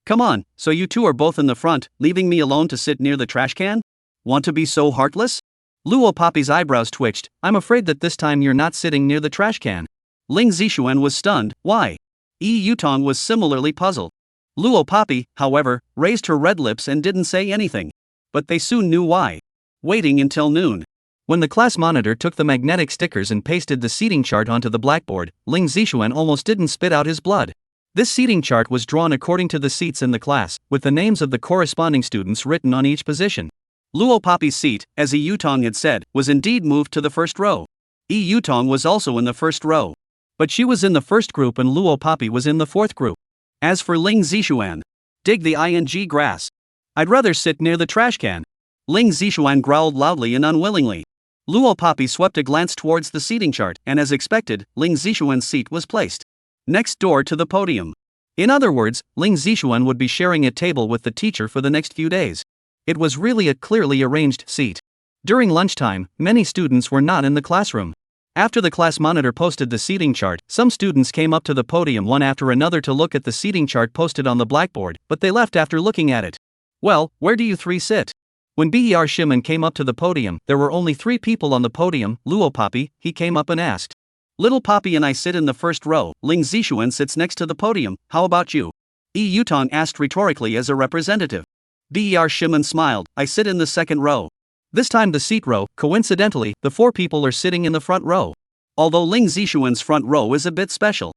Come on, so you two are both in the front, leaving me alone to sit near the trash can? Want to be so heartless? Luo Poppy's eyebrows twitched. I'm afraid that this time you're not sitting near the trash can. Ling Zixuan was stunned. Why? Yutong was similarly puzzled. Luo Poppy, however, raised her red lips and didn't say anything. But they soon knew why. Waiting until noon. When the class monitor took the magnetic stickers and pasted the seating chart onto the blackboard, Ling Zixuan almost didn't spit out his blood. This seating chart was drawn according to the seats in the class, with the names of the corresponding students written on each position. Luo Poppy's seat, as Yutong had said, was indeed moved to the first row. Yutong was also in the first row. But she was in the first group and Luo Poppy was in the fourth group. As for Ling Zixuan, dig the ing grass. I'd rather sit near the trash can. Ling Zixuan growled loudly and unwillingly. Luo Poppy swept a glance towards the seating chart, and as expected, Ling Zixuan's seat was placed next door to the podium. In other words, Ling Zixuan would be sharing a table with the teacher for the next few days. It was really a clearly arranged seat. During lunchtime, many students were not in the classroom. After the class monitor posted the seating chart, some students came up to the podium one after another to look at the seating chart posted on the blackboard, but they left after looking at it. Well, where do you three sit? When Shimen came up to the podium, there were only 3 people on the podium. Luo Poppy, he came up and asked. Little Poppy and I sit in the first row. Ling Zixuan sits next to the podium. How about you? Yutong asked rhetorically as a representative. Shimen smiled. I sit in the second row. This time the seat row, coincidentally, the 4 people are sitting in the front row. Although Ling Zixuan's front row is a bit special.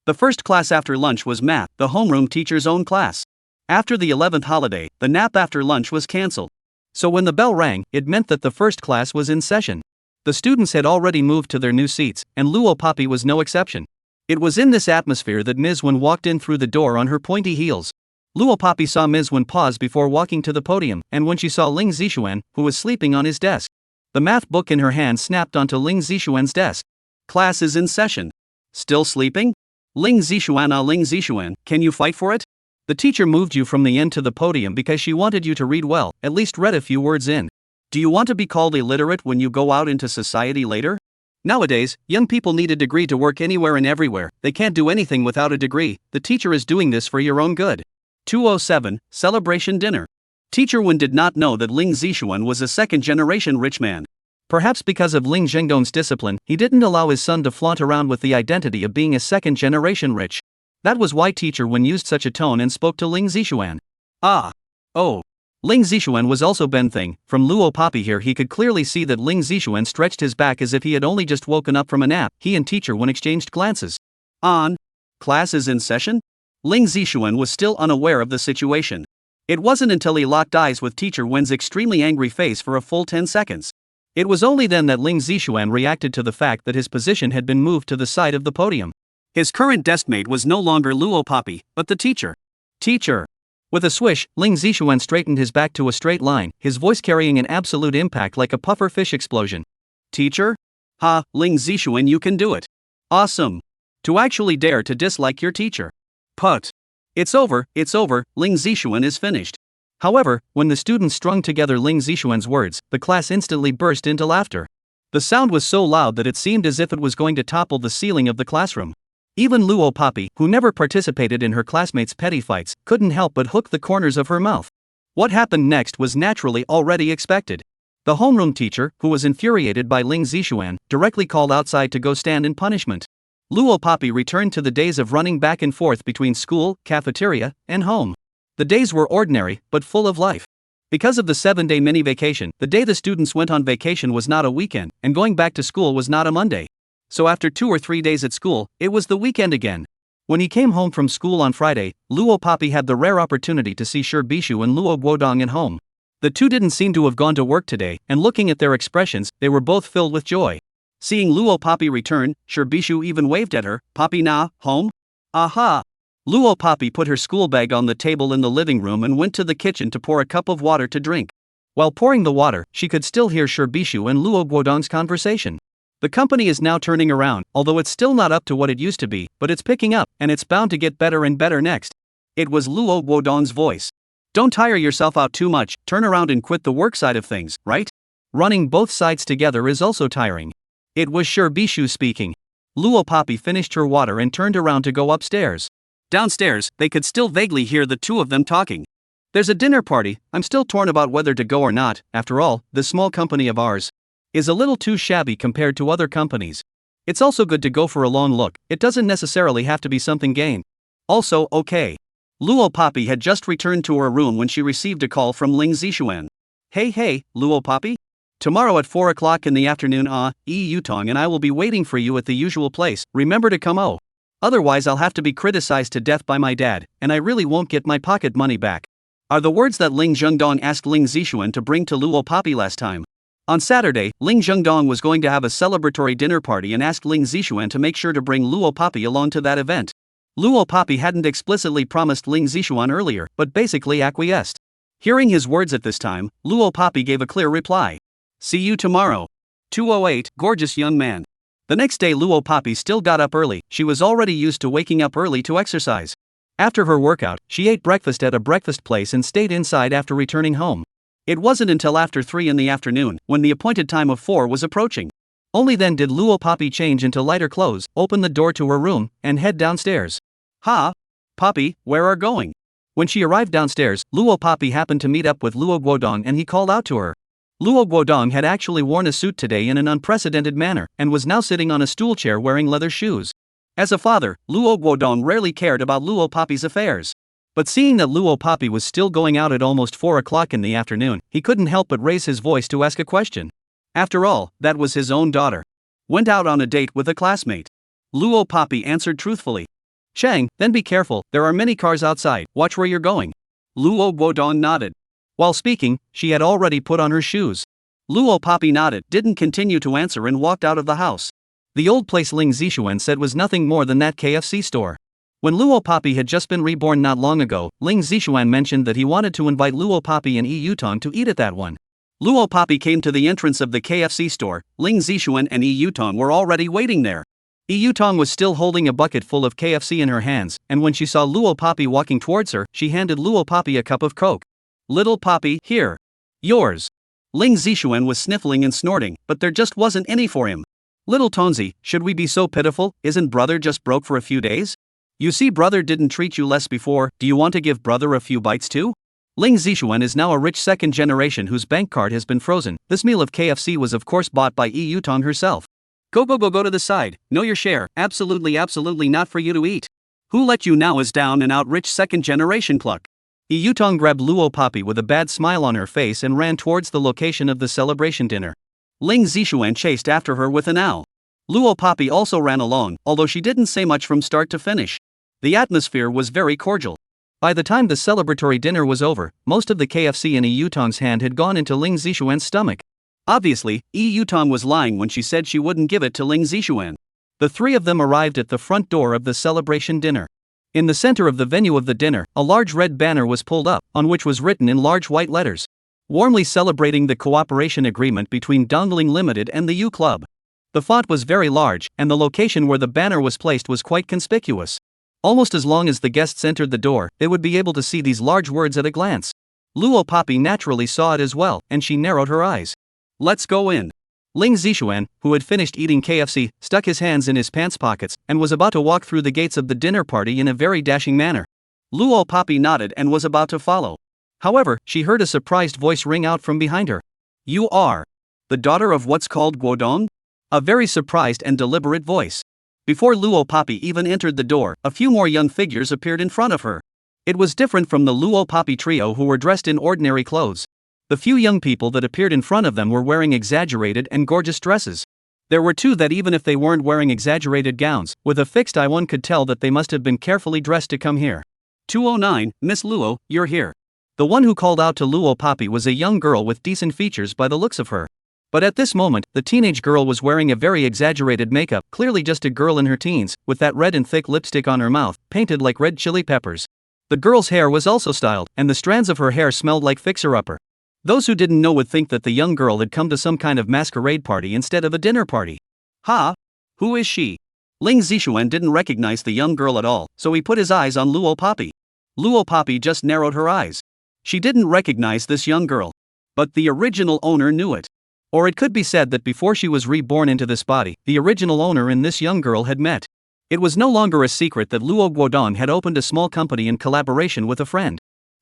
The first class after lunch was math, the homeroom teacher's own class. After the 11th holiday, the nap after lunch was cancelled. So when the bell rang, it meant that the first class was in session. The students had already moved to their new seats, and Luo Poppy was no exception. It was in this atmosphere that Ms. Wen walked in through the door on her pointy heels. Luo Poppy saw Ms. Wen pause before walking to the podium, and when she saw Ling Zixuan, who was sleeping on his desk, the math book in her hand snapped onto Ling Zixuan's desk. Class is in session. Still sleeping? Ling Zixuan, can you fight for it? The teacher moved you from the end to the podium because she wanted you to read well, at least read a few words in. Do you want to be called illiterate when you go out into society later? Nowadays, young people need a degree to work anywhere and everywhere. They can't do anything without a degree. The teacher is doing this for your own good. 207, Celebration Dinner. Teacher Wen did not know that Ling Zixuan was a second-generation rich man. Perhaps because of Ling Zhengdong's discipline, he didn't allow his son to flaunt around with the identity of being a second-generation rich. That was why Teacher Wen used such a tone and spoke to Ling Zixuan. Ah. Oh. Ling Zixuan was also Benthing. From Luo Poppy here he could clearly see that Ling Zixuan stretched his back as if he had only just woken up from a nap. He and Teacher Wen exchanged glances. On. Class is in session? Ling Zixuan was still unaware of the situation. It wasn't until he locked eyes with Teacher Wen's extremely angry face for a full 10 seconds. It was only then that Ling Zixuan reacted to the fact that his position had been moved to the side of the podium. His current deskmate was no longer Luo Poppy, but the teacher. Teacher. With a swish, Ling Zixuan straightened his back to a straight line, his voice carrying an absolute impact like a puffer fish explosion. Teacher? Ha, Ling Zixuan, you can do it. Awesome. To actually dare to dislike your teacher. Put. It's over, Ling Zixuan is finished. However, when the students strung together Ling Zixuan's words, the class instantly burst into laughter. The sound was so loud that it seemed as if it was going to topple the ceiling of the classroom. Even Luo Poppy, who never participated in her classmates' petty fights, couldn't help but hook the corners of her mouth. What happened next was naturally already expected. The homeroom teacher, who was infuriated by Ling Zixuan, directly called outside to go stand in punishment. Luo Poppy returned to the days of running back and forth between school, cafeteria, and home. The days were ordinary, but full of life. Because of the 7-day mini vacation, the day the students went on vacation was not a weekend, and going back to school was not a Monday. So after 2 or 3 days at school, it was the weekend again. When he came home from school on Friday, Luo Poppy had the rare opportunity to see Shi Bishu and Luo Guodong at home. The two didn't seem to have gone to work today, and looking at their expressions, they were both filled with joy. Seeing Luo Poppy return, Shirbishu even waved at her. Poppy na, home? Aha! Luo Poppy put her school bag on the table in the living room and went to the kitchen to pour a cup of water to drink. While pouring the water, she could still hear Shirbishu and Luo Guodong's conversation. The company is now turning around, although it's still not up to what it used to be, but it's picking up, and it's bound to get better and better next. It was Luo Guodong's voice. Don't tire yourself out too much, turn around and quit the work side of things, right? Running both sides together is also tiring. It was Shirbishu speaking. Luo Poppy finished her water and turned around to go upstairs. Downstairs, they could still vaguely hear the two of them talking. There's a dinner party, I'm still torn about whether to go or not. After all, this small company of ours is a little too shabby compared to other companies. It's also good to go for a long look, it doesn't necessarily have to be something gained. Also, okay. Luo Poppy had just returned to her room when she received a call from Ling Zishuan. Hey, Luo Poppy? Tomorrow at 4 o'clock in the afternoon, Yutong and I will be waiting for you at the usual place, remember to come. Otherwise I'll have to be criticized to death by my dad, and I really won't get my pocket money back. Are the words that Ling Zhengdong asked Ling Zishuan to bring to Luo Poppy last time. On Saturday, Ling Zhengdong was going to have a celebratory dinner party and asked Ling Zishuan to make sure to bring Luo Poppy along to that event. Luo Poppy hadn't explicitly promised Ling Zishuan earlier, but basically acquiesced. Hearing his words at this time, Luo Poppy gave a clear reply. See you tomorrow. 2:08, gorgeous young man. The next day Luo Poppy still got up early, she was already used to waking up early to exercise. After her workout, she ate breakfast at a breakfast place and stayed inside after returning home. It wasn't until after 3 in the afternoon, when the appointed time of 4 was approaching. Only then did Luo Poppy change into lighter clothes, open the door to her room, and head downstairs. Ha! Poppy, where are going? When she arrived downstairs, Luo Poppy happened to meet up with Luo Guodong and he called out to her. Luo Guodong had actually worn a suit today in an unprecedented manner, and was now sitting on a stool chair wearing leather shoes. As a father, Luo Guodong rarely cared about Luo Poppy's affairs. But seeing that Luo Poppy was still going out at almost 4 o'clock in the afternoon, he couldn't help but raise his voice to ask a question. After all, that was his own daughter. Went out on a date with a classmate. Luo Poppy answered truthfully. Chang, then be careful, there are many cars outside, watch where you're going. Luo Guodong nodded. While speaking, she had already put on her shoes. Luo Poppy nodded, didn't continue to answer and walked out of the house. The old place Ling Zishuan said was nothing more than that KFC store. When Luo Poppy had just been reborn not long ago, Ling Zishuan mentioned that he wanted to invite Luo Poppy and Yutong to eat at that one. Luo Poppy came to the entrance of the KFC store, Ling Zishuan and Yutong were already waiting there. Yutong was still holding a bucket full of KFC in her hands, and when she saw Luo Poppy walking towards her, she handed Luo Poppy a cup of Coke. Little Poppy, here. Yours. Ling Zishuan was sniffling and snorting, but there just wasn't any for him. Little Tonzi, should we be so pitiful, isn't brother just broke for a few days? You see brother didn't treat you less before, do you want to give brother a few bites too? Ling Zishuan is now a rich second generation whose bank card has been frozen. This meal of KFC was of course bought by Yutong herself. Go to the side, know your share, absolutely not for you to eat. Who let you now is down and out rich second generation cluck. Yutong grabbed Luo Poppy with a bad smile on her face and ran towards the location of the celebration dinner. Ling Zishuan chased after her with an owl. Luo Poppy also ran along, although she didn't say much from start to finish. The atmosphere was very cordial. By the time the celebratory dinner was over, most of the KFC in Yutong's hand had gone into Ling Zishuan's stomach. Obviously, Yutong was lying when she said she wouldn't give it to Ling Zishuan. The three of them arrived at the front door of the celebration dinner. In the center of the venue of the dinner, a large red banner was pulled up, on which was written in large white letters, warmly celebrating the cooperation agreement between Dongling Limited and the U Club. The font was very large, and the location where the banner was placed was quite conspicuous. Almost as long as the guests entered the door, they would be able to see these large words at a glance. Luo Poppy naturally saw it as well, and she narrowed her eyes. Let's go in. Ling Zishuan, who had finished eating KFC, stuck his hands in his pants pockets, and was about to walk through the gates of the dinner party in a very dashing manner. Luo Poppy nodded and was about to follow. However, she heard a surprised voice ring out from behind her. You are the daughter of what's called Guodong? A very surprised and deliberate voice. Before Luo Poppy even entered the door, a few more young figures appeared in front of her. It was different from the Luo Poppy trio who were dressed in ordinary clothes. The few young people that appeared in front of them were wearing exaggerated and gorgeous dresses. There were two that even if they weren't wearing exaggerated gowns, with a fixed eye one could tell that they must have been carefully dressed to come here. 209, Miss Luo, you're here. The one who called out to Luo Poppy was a young girl with decent features by the looks of her. But at this moment, the teenage girl was wearing a very exaggerated makeup, clearly just a girl in her teens, with that red and thick lipstick on her mouth, painted like red chili peppers. The girl's hair was also styled, and the strands of her hair smelled like fixer-upper. Those who didn't know would think that the young girl had come to some kind of masquerade party instead of a dinner party. Ha! Who is she? Ling Zixuan didn't recognize the young girl at all, so he put his eyes on Luo Poppy. Luo Poppy just narrowed her eyes. She didn't recognize this young girl. But the original owner knew it. Or it could be said that before she was reborn into this body, the original owner and this young girl had met. It was no longer a secret that Luo Guodong had opened a small company in collaboration with a friend.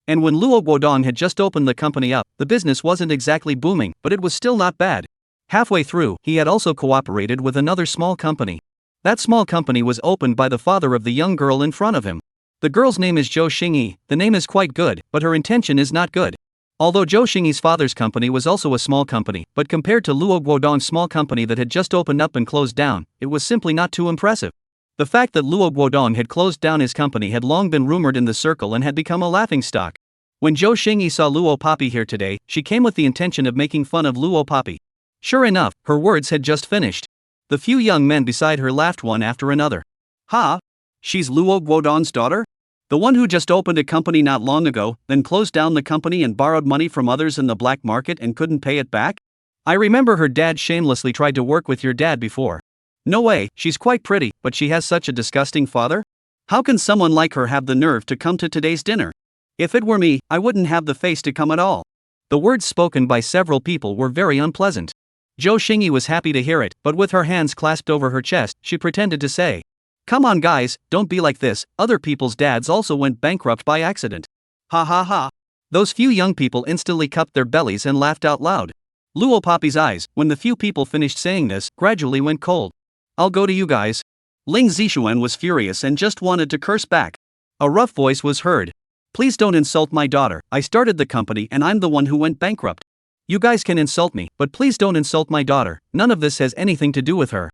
And when Luo Guodong had just opened the company up, the business wasn't exactly booming, but it was still not bad. Halfway through, he had also cooperated with another small company. That small company was opened by the father of the young girl in front of him. The girl's name is Zhou Xingyi. The name is quite good, but her intention is not good. Although Zhou Xingyi's father's company was also a small company, but compared to Luo Guodong's small company that had just opened up and closed down, it was simply not too impressive. The fact that Luo Guodong had closed down his company had long been rumored in the circle and had become a laughingstock. When Zhou Xingyi saw Luo Poppy here today, she came with the intention of making fun of Luo Poppy. Sure enough, her words had just finished. The few young men beside her laughed one after another. Ha! She's Luo Guodong's daughter? The one who just opened a company not long ago, then closed down the company and borrowed money from others in the black market and couldn't pay it back? I remember her dad shamelessly tried to work with your dad before. No way, she's quite pretty, but she has such a disgusting father? How can someone like her have the nerve to come to today's dinner? If it were me, I wouldn't have the face to come at all. The words spoken by several people were very unpleasant. Zhou Xingyi was happy to hear it, but with her hands clasped over her chest, she pretended to say, "Come on guys, don't be like this, other people's dads also went bankrupt by accident." Ha ha ha. Those few young people instantly cupped their bellies and laughed out loud. Luo Poppy's eyes, when the few people finished saying this, gradually went cold. "I'll go to you guys." Ling Zixuan was furious and just wanted to curse back. A rough voice was heard. "Please don't insult my daughter, I started the company and I'm the one who went bankrupt. You guys can insult me, but please don't insult my daughter, none of this has anything to do with her."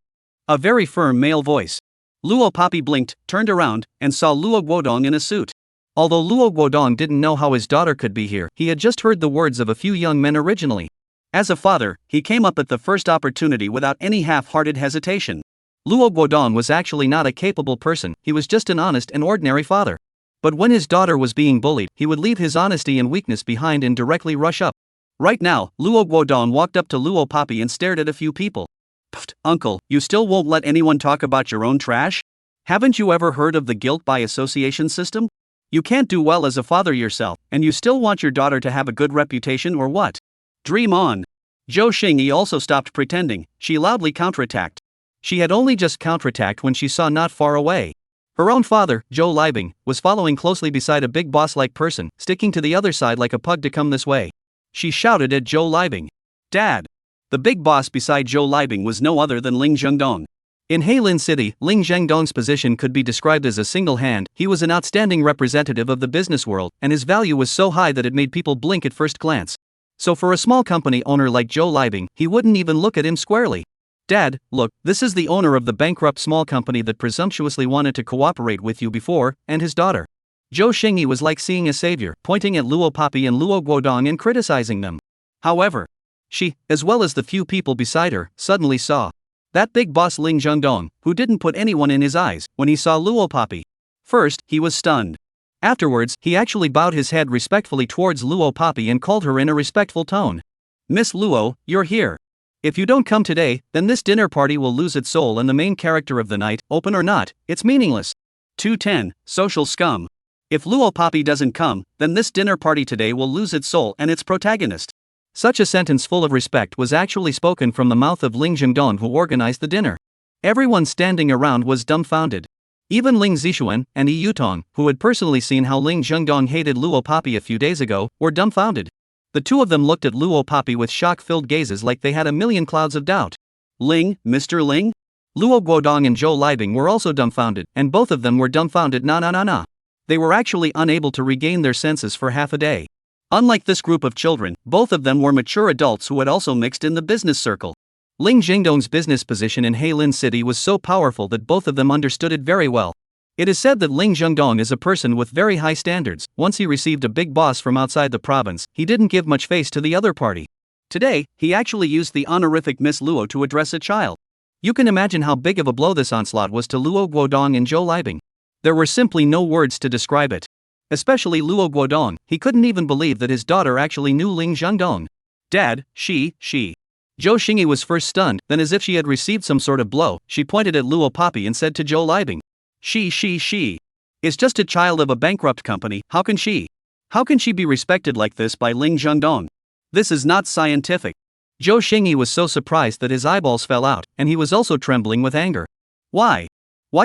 A very firm male voice. Luo Poppy blinked, turned around, and saw Luo Guodong in a suit. Although Luo Guodong didn't know how his daughter could be here, he had just heard the words of a few young men originally. As a father, he came up at the first opportunity without any half-hearted hesitation. Luo Guodong was actually not a capable person, he was just an honest and ordinary father. But when his daughter was being bullied, he would leave his honesty and weakness behind and directly rush up. Right now, Luo Guodong walked up to Luo Poppy and stared at a few people. "Pfft, uncle, you still won't let anyone talk about your own trash? Haven't you ever heard of the guilt by association system? You can't do well as a father yourself, and you still want your daughter to have a good reputation or what? Dream on." Zhou Xingyi also stopped pretending, she loudly counterattacked. She had only just counterattacked when she saw not far away. Her own father, Zhou Liebing, was following closely beside a big boss-like person, sticking to the other side like a pug to come this way. She shouted at Zhou Liebing. "Dad!" The big boss beside Zhou Liebing was no other than Ling Zhengdong. In Heilin City, Ling Zhengdong's position could be described as a single hand. He was an outstanding representative of the business world, and his value was so high that it made people blink at first glance. So for a small company owner like Zhou Liebing, he wouldn't even look at him squarely. "Dad, look, this is the owner of the bankrupt small company that presumptuously wanted to cooperate with you before, and his daughter." Zhou Xingyi was like seeing a savior, pointing at Luo Poppy and Luo Guodong and criticizing them. However, she, as well as the few people beside her, suddenly saw that big boss Ling Zhengdong, who didn't put anyone in his eyes when he saw Luo Poppy. First, he was stunned. Afterwards, he actually bowed his head respectfully towards Luo Poppy and called her in a respectful tone. "Miss Luo, you're here. If you don't come today, then this dinner party will lose its soul and the main character of the night, open or not, it's meaningless." 210, Social Scum. If Luo Poppy doesn't come, then this dinner party today will lose its soul and its protagonist. Such a sentence full of respect was actually spoken from the mouth of Ling Zhengdong, who organized the dinner. Everyone standing around was dumbfounded. Even Ling Zixuan and Yi Yutong, who had personally seen how Ling Zhengdong hated Luo Poppy a few days ago, were dumbfounded. The two of them looked at Luo Poppy with shock-filled gazes like they had a million clouds of doubt. "Ling, Mr. Ling?" Luo Guodong and Zhou Liebing were also dumbfounded, and both of them were dumbfounded. Nah. They were actually unable to regain their senses for half a day. Unlike this group of children, both of them were mature adults who had also mixed in the business circle. Ling Zhengdong's business position in Heilin City was so powerful that both of them understood it very well. It is said that Ling Zhengdong is a person with very high standards. Once he received a big boss from outside the province, he didn't give much face to the other party. Today, he actually used the honorific Miss Luo to address a child. You can imagine how big of a blow this onslaught was to Luo Guodong and Zhou Liebing. There were simply no words to describe it. Especially Luo Guodong, he couldn't even believe that his daughter actually knew Ling Zhengdong. Dad, she. Zhou Xingyi was first stunned, then as if she had received some sort of blow, she pointed at Luo Papi and said to Zhou Liebing. She is just a child of a bankrupt company, how can she be respected like this by Ling Zhengdong? This is not scientific. Zhou Xingyi was so surprised that his eyeballs fell out, and he was also trembling with anger. Why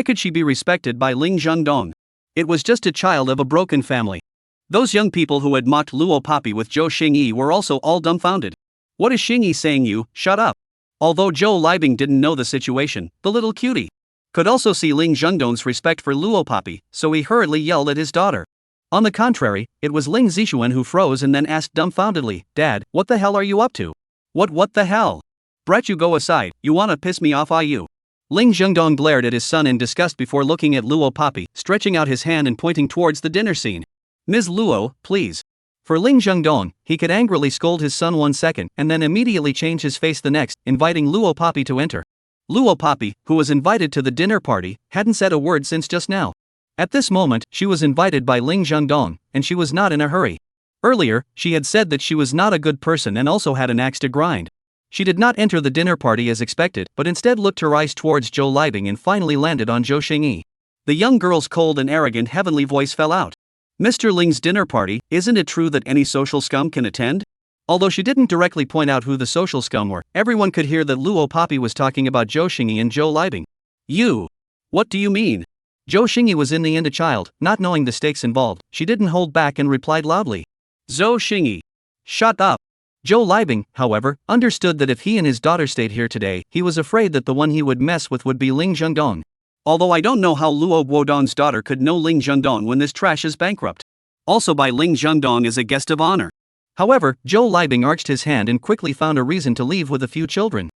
could she be respected by Ling Zhengdong? It was just a child of a broken family. Those young people who had mocked Luo Papi with Zhou Xingyi were also all dumbfounded. What is Xingyi saying, you, shut up? Although Zhou Liebing didn't know the situation, the little cutie could also see Ling Zhengdong's respect for Luo Papi, so he hurriedly yelled at his daughter. On the contrary, it was Ling Zixuan who froze and then asked dumbfoundedly, Dad, what the hell are you up to? What the hell? Brat, you go aside, you wanna piss me off, you? Ling Zhengdong glared at his son in disgust before looking at Luo Papi, stretching out his hand and pointing towards the dinner scene. Ms. Luo, please. For Ling Zhengdong, he could angrily scold his son 1 second and then immediately change his face the next, inviting Luo Papi to enter. Luo Papi, who was invited to the dinner party, hadn't said a word since just now. At this moment, she was invited by Ling Zhengdong, and she was not in a hurry. Earlier, she had said that she was not a good person and also had an axe to grind. She did not enter the dinner party as expected, but instead looked her eyes towards Zhou Liebing and finally landed on Zhou Xingyi. The young girl's cold and arrogant heavenly voice fell out. Mr. Ling's dinner party, isn't it true that any social scum can attend? Although she didn't directly point out who the social scum were, everyone could hear that Luo Papi was talking about Zhou Xingyi and Zhou Liebing. You? What do you mean? Zhou Xingyi was in the end a child, not knowing the stakes involved. She didn't hold back and replied loudly. Zhou Xingyi. Shut up. Zhou Liebing, however, understood that if he and his daughter stayed here today, he was afraid that the one he would mess with would be Ling Zhengdong. Although I don't know how Luo Guodong's daughter could know Ling Zhengdong when this trash is bankrupt. Also by Ling Zhengdong is a guest of honor. However, Zhou Liebing arched his hand and quickly found a reason to leave with a few children.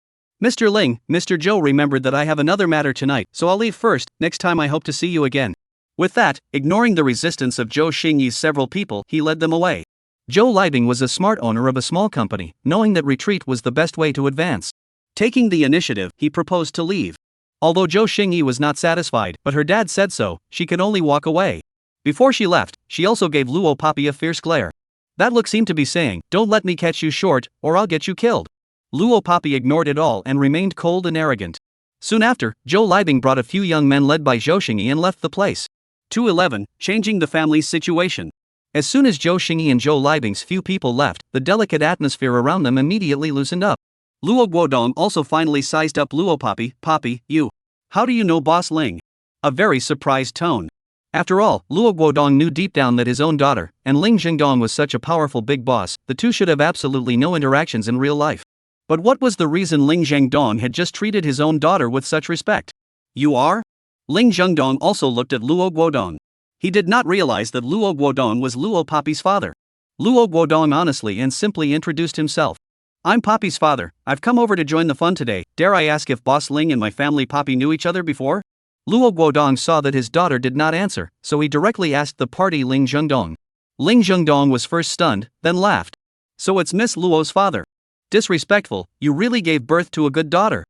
Mr. Ling, Mr. Zhou remembered that I have another matter tonight, so I'll leave first, next time I hope to see you again. With that, ignoring the resistance of Zhou Xingyi's several people, he led them away. Zhou Liebing was a smart owner of a small company, knowing that retreat was the best way to advance. Taking the initiative, he proposed to leave. Although Zhou Xingyi was not satisfied, but her dad said so, she could only walk away. Before she left, she also gave Luo Papi a fierce glare. That look seemed to be saying, don't let me catch you short, or I'll get you killed. Luo Papi ignored it all and remained cold and arrogant. Soon after, Zhou Liebing brought a few young men led by Zhou Xingyi and left the place. 211, changing the family's situation. As soon as Zhou Xingyi and Zhou Liebing's few people left, the delicate atmosphere around them immediately loosened up. Luo Guodong also finally sized up Luo Papi. Papi, you. How do you know Boss Ling? A very surprised tone. After all, Luo Guodong knew deep down that his own daughter, and Ling Zhengdong was such a powerful big boss, the two should have absolutely no interactions in real life. But what was the reason Ling Zhengdong had just treated his own daughter with such respect? You are? Ling Zhengdong also looked at Luo Guodong. He did not realize that Luo Guodong was Luo Papi's father. Luo Guodong honestly and simply introduced himself. I'm Papi's father, I've come over to join the fun today. Dare I ask if Boss Ling and my family Papi knew each other before? Luo Guodong saw that his daughter did not answer, so he directly asked the party Ling Zhengdong. Ling Zhengdong was first stunned, then laughed. So it's Miss Luo's father. Disrespectful, you really gave birth to a good daughter.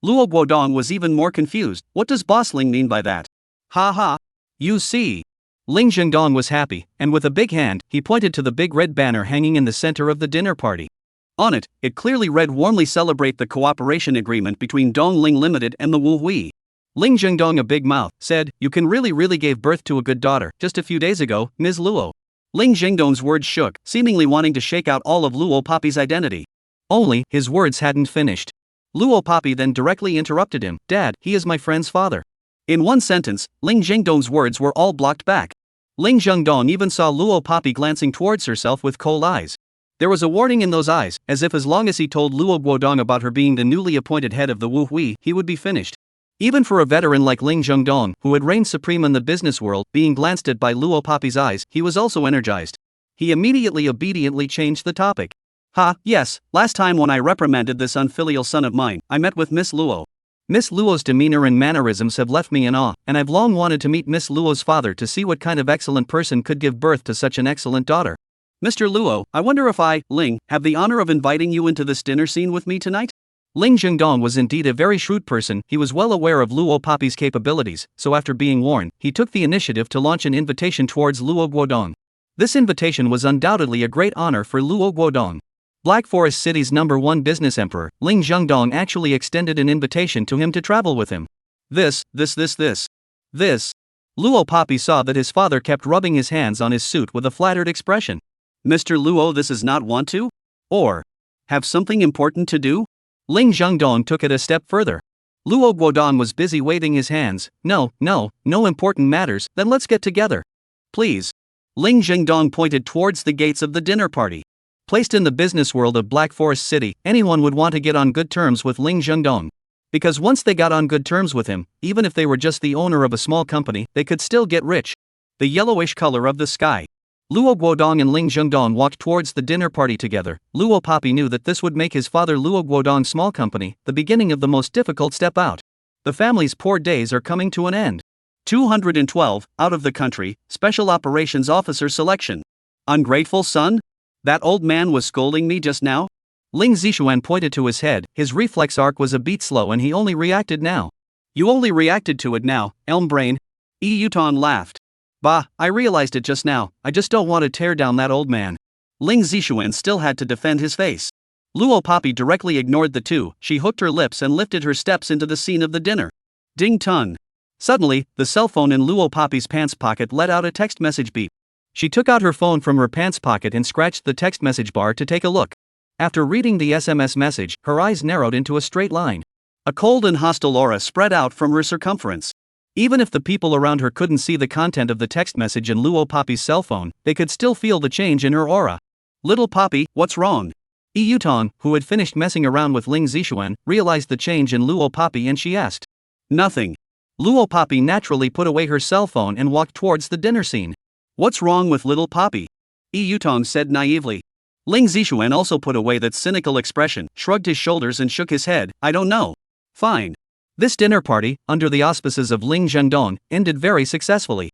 Luo Guodong was even more confused. What does Boss Ling mean by that? Ha ha. You see. Ling Zhengdong was happy, and with a big hand, he pointed to the big red banner hanging in the center of the dinner party. On it, it clearly read warmly celebrate the cooperation agreement between Dong Ling Limited and the Wu Hui. Ling Zhengdong, a big mouth, said, you can really gave birth to a good daughter, just a few days ago, Ms. Luo. Ling Zhengdong's words shook, seemingly wanting to shake out all of Luo Papi's identity. Only, his words hadn't finished. Luo Papi then directly interrupted him, Dad, he is my friend's father. In one sentence, Ling Zhengdong's words were all blocked back. Ling Zhengdong even saw Luo Papi glancing towards herself with cold eyes. There was a warning in those eyes, as if as long as he told Luo Guodong about her being the newly appointed head of the Wu Hui, he would be finished. Even for a veteran like Ling Zhengdong, who had reigned supreme in the business world, being glanced at by Luo Papi's eyes, he was also energized. He immediately obediently changed the topic. Yes, last time when I reprimanded this unfilial son of mine, I met with Miss Luo. Miss Luo's demeanor and mannerisms have left me in awe, and I've long wanted to meet Miss Luo's father to see what kind of excellent person could give birth to such an excellent daughter. Mr. Luo, I wonder if I, Ling, have the honor of inviting you into this dinner scene with me tonight? Ling Zhengdong was indeed a very shrewd person. He was well aware of Luo Poppy's capabilities, so after being warned, he took the initiative to launch an invitation towards Luo Guodong. This invitation was undoubtedly a great honor for Luo Guodong. Black Forest City's #1 business emperor, Ling Zhengdong actually extended an invitation to him to travel with him. This. Luo Poppy saw that his father kept rubbing his hands on his suit with a flattered expression. Mr. Luo, this is not want to? Or have something important to do? Ling Zhengdong took it a step further. Luo Guodong was busy waving his hands. No important matters, then let's get together. Please. Ling Zhengdong pointed towards the gates of the dinner party. Placed in the business world of Black Forest City, anyone would want to get on good terms with Ling Zhengdong. Because once they got on good terms with him, even if they were just the owner of a small company, they could still get rich. The yellowish color of the sky. Luo Guodong and Ling Zhengdong walked towards the dinner party together. Luo Poppy knew that this would make his father Luo Guodong's small company the beginning of the most difficult step out. The family's poor days are coming to an end. 212, out of the country, Special Operations Officer selection. Ungrateful son? That old man was scolding me just now? Ling Zishuan pointed to his head. His reflex arc was a beat slow and he only reacted now. You only reacted to it now, Elm Brain? Yutan laughed. Bah, I realized it just now, I just don't want to tear down that old man. Ling Zishuan still had to defend his face. Luo Poppy directly ignored the two. She hooked her lips and lifted her steps into the scene of the dinner. Ding ton. Suddenly, the cell phone in Luo Poppy's pants pocket let out a text message beep. She took out her phone from her pants pocket and scratched the text message bar to take a look. After reading the SMS message, her eyes narrowed into a straight line. A cold and hostile aura spread out from her circumference. Even if the people around her couldn't see the content of the text message in Luo Poppy's cell phone, they could still feel the change in her aura. Little Poppy, what's wrong? Yutan, who had finished messing around with Ling Zishuan, realized the change in Luo Poppy and she asked. Nothing. Luo Poppy naturally put away her cell phone and walked towards the dinner scene. What's wrong with little Poppy? Yutan said naively. Ling Zishuan also put away that cynical expression, shrugged his shoulders and shook his head. I don't know. Fine. This dinner party, under the auspices of Ling Zhengdong, ended very successfully.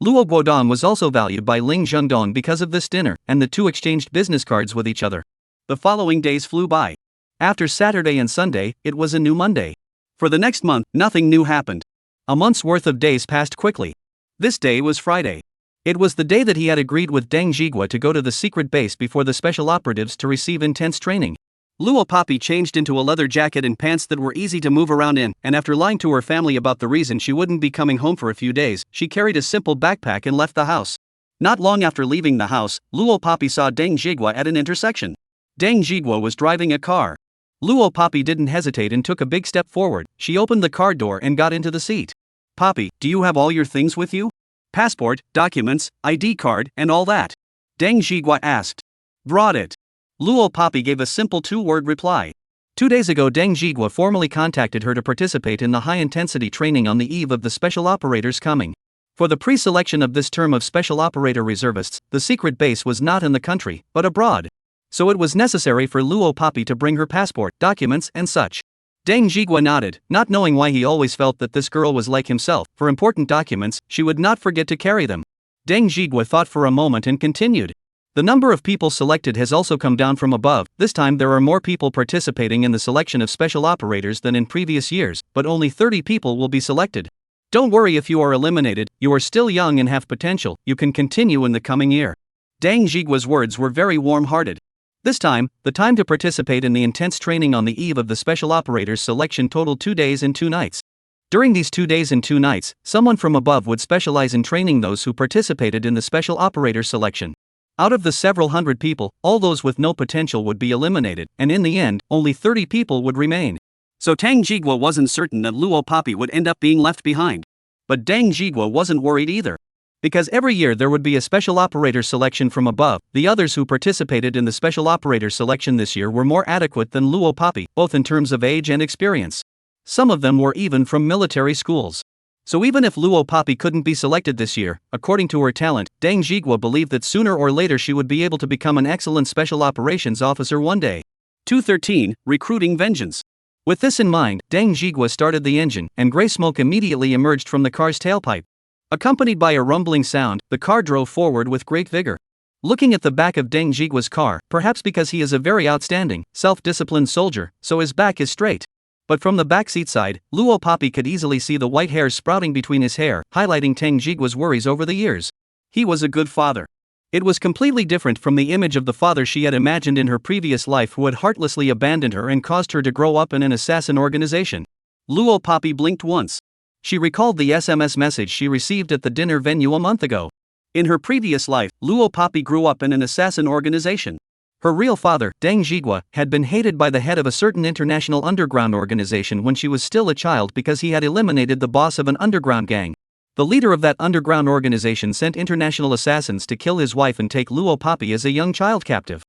Luo Guodong was also valued by Ling Zhengdong because of this dinner, and the two exchanged business cards with each other. The following days flew by. After Saturday and Sunday, it was a new Monday. For the next month, nothing new happened. A month's worth of days passed quickly. This day was Friday. It was the day that he had agreed with Deng Zhigua to go to the secret base before the special operatives to receive intense training. Luo Poppy changed into a leather jacket and pants that were easy to move around in, and after lying to her family about the reason she wouldn't be coming home for a few days, she carried a simple backpack and left the house. Not long after leaving the house, Luo Poppy saw Deng Zhigua at an intersection. Deng Zhigua was driving a car. Luo Poppy didn't hesitate and took a big step forward. She opened the car door and got into the seat. Poppy, do you have all your things with you? Passport, documents, ID card, and all that? Deng Zhigua asked. Brought it. Luo Poppy gave a simple two-word reply. 2 days ago Deng Zhigua formally contacted her to participate in the high-intensity training on the eve of the special operators coming. For the pre-selection of this term of special operator reservists, the secret base was not in the country, but abroad. So it was necessary for Luo Poppy to bring her passport, documents, and such. Deng Zhigua nodded, not knowing why he always felt that this girl was like himself. For important documents, she would not forget to carry them. Deng Zhigua thought for a moment and continued. The number of people selected has also come down from above. This time there are more people participating in the selection of special operators than in previous years, but only 30 people will be selected. Don't worry if you are eliminated, you are still young and have potential, you can continue in the coming year. Deng Zhigua's words were very warm-hearted. This time, the time to participate in the intense training on the eve of the special operators selection totaled 2 days and 2 nights. During these 2 days and 2 nights, someone from above would specialize in training those who participated in the special operator selection. Out of the several hundred people, all those with no potential would be eliminated, and in the end, only 30 people would remain. So Deng Zhigua wasn't certain that Luo Poppy would end up being left behind. But Deng Zhigua wasn't worried either. Because every year there would be a special operator selection from above. The others who participated in the special operator selection this year were more adequate than Luo Poppy, both in terms of age and experience. Some of them were even from military schools. So even if Luo Poppy couldn't be selected this year, according to her talent, Deng Zhigua believed that sooner or later she would be able to become an excellent special operations officer one day. 213, Recruiting Vengeance. With this in mind, Deng Zhigua started the engine, and gray smoke immediately emerged from the car's tailpipe. Accompanied by a rumbling sound, the car drove forward with great vigor. looking at the back of Deng Jigua's car, perhaps because he is a very outstanding, self-disciplined soldier, so his back is straight. But from the backseat side, Luo Papi could easily see the white hairs sprouting between his hair, highlighting Deng Jigua's worries over the years. He was a good father. It was completely different from the image of the father she had imagined in her previous life, who had heartlessly abandoned her and caused her to grow up in an assassin organization. Luo Papi blinked once. She recalled the SMS message she received at the dinner venue a month ago. In her previous life, Luo Papi grew up in an assassin organization. Her real father, Deng Jigua, had been hated by the head of a certain international underground organization when she was still a child because he had eliminated the boss of an underground gang. The leader of that underground organization sent international assassins to kill his wife and take Luo Papi as a young child captive.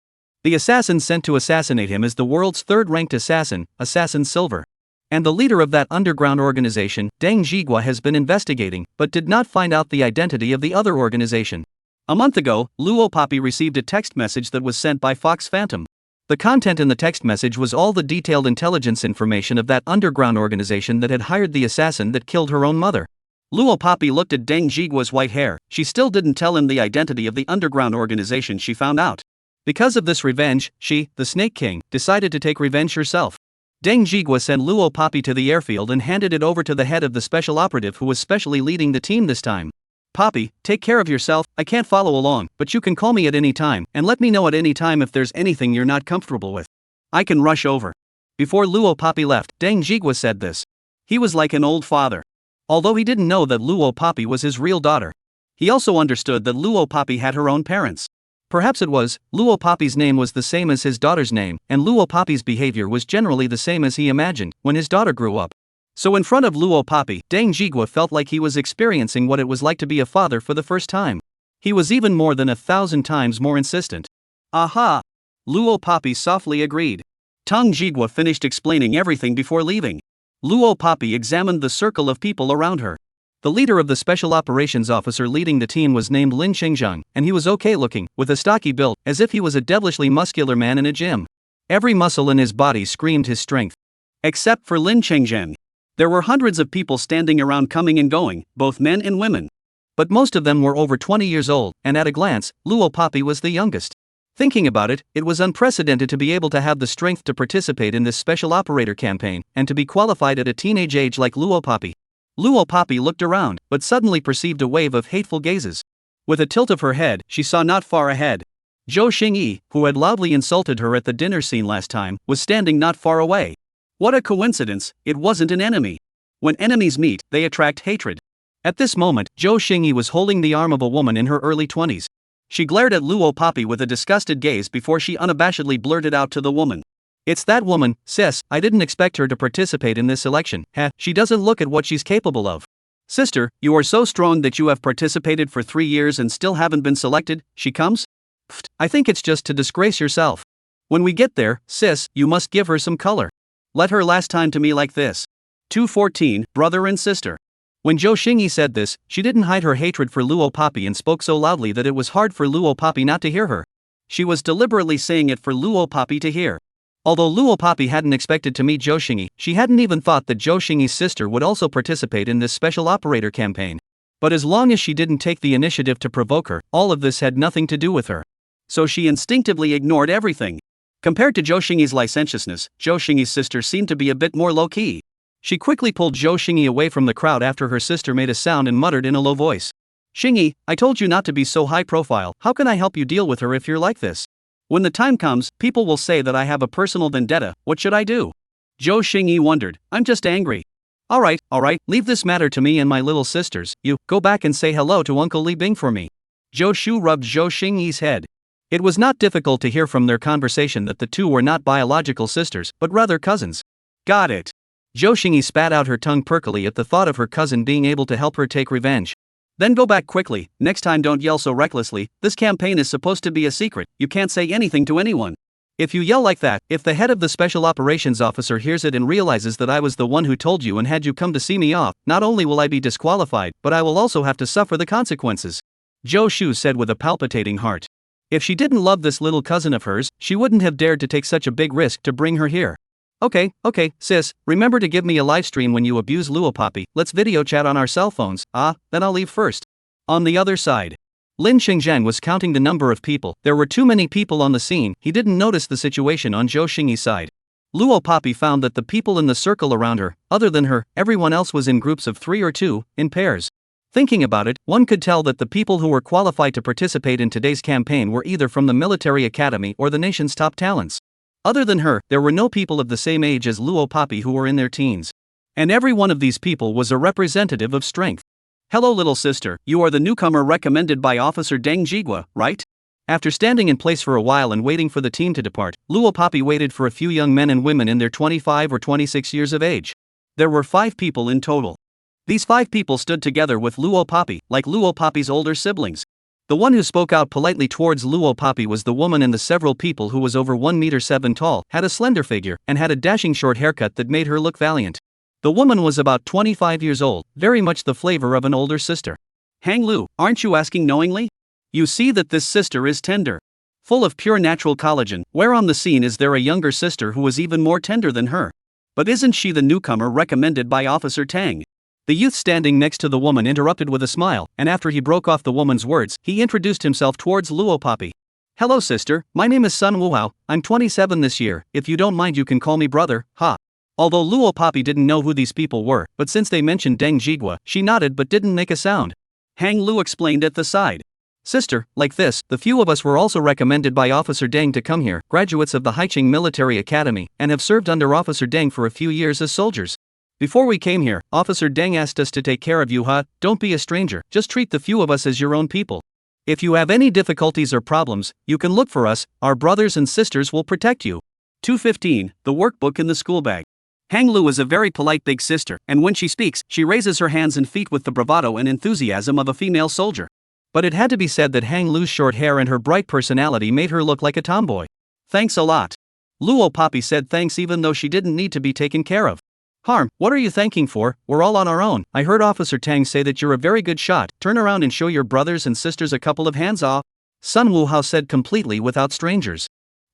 The assassins sent to assassinate him is the world's third-ranked assassin, Assassin Silver. And the leader of that underground organization, Deng Jigua, has been investigating, but did not find out the identity of the other organization. A month ago, Luo Papi received a text message that was sent by Fox Phantom. The content in the text message was all the detailed intelligence information of that underground organization that had hired the assassin that killed her own mother. Luo Papi looked at Deng Jigua's white hair. She still didn't tell him the identity of the underground organization she found out. Because of this revenge, she, the Snake King, decided to take revenge herself. Deng Jigua sent Luo Papi to the airfield and handed it over to the head of the special operative who was specially leading the team this time. Papi, take care of yourself. I can't follow along, but you can call me at any time, and let me know at any time if there's anything you're not comfortable with. I can rush over. Before Luo Papi left, Deng Jigua said this. He was like an old father. Although he didn't know that Luo Papi was his real daughter. He also understood that Luo Papi had her own parents. Perhaps it was, Luo Papi's name was the same as his daughter's name, and Luo Papi's behavior was generally the same as he imagined when his daughter grew up. So in front of Luo Papi, Deng Jigua felt like he was experiencing what it was like to be a father for the first time. He was even more than 1,000 times more insistent. Aha! Luo Papi softly agreed. Deng Jigua finished explaining everything before leaving. Luo Papi examined the circle of people around her. The leader of the special operations officer leading the team was named Lin Qingzheng, and he was okay looking, with a stocky build, as if he was a devilishly muscular man in a gym. Every muscle in his body screamed his strength. Except for Lin Qingzheng. There were hundreds of people standing around coming and going, both men and women. But most of them were over 20 years old, and at a glance, Luo Papi was the youngest. Thinking about it, it was unprecedented to be able to have the strength to participate in this special operator campaign, and to be qualified at a teenage age like Luo Papi. Luo Papi looked around, but suddenly perceived a wave of hateful gazes. With a tilt of her head, she saw not far ahead. Zhou Xingyi, who had loudly insulted her at the dinner scene last time, was standing not far away. What a coincidence, it wasn't an enemy. When enemies meet, they attract hatred. At this moment, Zhou Xingyi was holding the arm of a woman in her early 20s. She glared at Luo Papi with a disgusted gaze before she unabashedly blurted out to the woman. It's that woman, sis. I didn't expect her to participate in this election. She doesn't look at what she's capable of. Sister, you are so strong that you have participated for 3 years and still haven't been selected. She comes? Pfft, I think it's just to disgrace yourself. When we get there, sis, you must give her some color. Let her last time to me like this. 214, brother and sister. When Zhou Xingyi said this, she didn't hide her hatred for Luo Papi and spoke so loudly that it was hard for Luo Papi not to hear her. She was deliberately saying it for Luo Papi to hear. Although Luo Papi hadn't expected to meet Zhou Xingyi, she hadn't even thought that Zhou Xingyi's sister would also participate in this special operator campaign. But as long as she didn't take the initiative to provoke her, all of this had nothing to do with her. So she instinctively ignored everything. Compared to Zhou Xingyi's licentiousness, Zhou Xingyi's sister seemed to be a bit more low-key. She quickly pulled Zhou Xingyi away from the crowd after her sister made a sound and muttered in a low voice. Xingyi, I told you not to be so high profile. How can I help you deal with her if you're like this? When the time comes, people will say that I have a personal vendetta. What should I do? Zhou Xingyi wondered. I'm just angry. Alright, leave this matter to me and my little sisters. You, go back and say hello to Uncle Li Bing for me. Zhou Shu rubbed Zhou Xingyi's head. It was not difficult to hear from their conversation that the two were not biological sisters, but rather cousins. Got it. Zhou Xingyi spat out her tongue perkily at the thought of her cousin being able to help her take revenge. Then go back quickly. Next time don't yell so recklessly. This campaign is supposed to be a secret. You can't say anything to anyone. If you yell like that, if the head of the special operations officer hears it and realizes that I was the one who told you and had you come to see me off, not only will I be disqualified, but I will also have to suffer the consequences. Zhou Shu said with a palpitating heart. If she didn't love this little cousin of hers, she wouldn't have dared to take such a big risk to bring her here. Okay, sis, remember to give me a live stream when you abuse Luo Papi. Let's video chat on our cell phones. Then I'll leave first. On the other side. Lin Xingjiang was counting the number of people. There were too many people on the scene. He didn't notice the situation on Zhou Xingyi's side. Luo Poppy found that the people in the circle around her, other than her, everyone else was in groups of 3 or 2, in pairs. Thinking about it, one could tell that the people who were qualified to participate in today's campaign were either from the military academy or the nation's top talents. Other than her, there were no people of the same age as Luo Poppy who were in their teens. And every one of these people was a representative of strength. Hello little sister, you are the newcomer recommended by Officer Deng Jigua, right? After standing in place for a while and waiting for the team to depart, Luo Poppy waited for a few young men and women in their 25 or 26 years of age. There were 5 people in total. These 5 people stood together with Luo Poppy, like Luo Poppy's older siblings. The one who spoke out politely towards Luo Poppy was the woman in the several people who was over 1.7 meters tall, had a slender figure, and had a dashing short haircut that made her look valiant. The woman was about 25 years old, very much the flavor of an older sister. Hang Lu, aren't you asking knowingly? You see that this sister is tender. Full of pure natural collagen, where on the scene is there a younger sister who was even more tender than her? But isn't she the newcomer recommended by Officer Tang? The youth standing next to the woman interrupted with a smile, and after he broke off the woman's words, he introduced himself towards Luo Poppy. Hello sister, my name is Sun Wuhao, I'm 27 this year, if you don't mind you can call me brother, ha. Although Luo Poppy didn't know who these people were, but since they mentioned Deng Jigua, she nodded but didn't make a sound. Hang Lu explained at the side. Sister, like this, the few of us were also recommended by Officer Deng to come here, graduates of the Haiqing Military Academy, and have served under Officer Deng for a few years as soldiers. Before we came here, Officer Deng asked us to take care of you, huh? Don't be a stranger, just treat the few of us as your own people. If you have any difficulties or problems, you can look for us, our brothers and sisters will protect you. 215, the workbook in the school bag. Hang Lu is a very polite big sister, and when she speaks, she raises her hands and feet with the bravado and enthusiasm of a female soldier. But it had to be said that Hang Lu's short hair and her bright personality made her look like a tomboy. Thanks a lot. Luo Poppy said thanks even though she didn't need to be taken care of. Harm, what are you thanking for? We're all on our own. I heard Officer Tang say that you're a very good shot. Turn around and show your brothers and sisters a couple of hands off. Sun Wuhao said completely without strangers.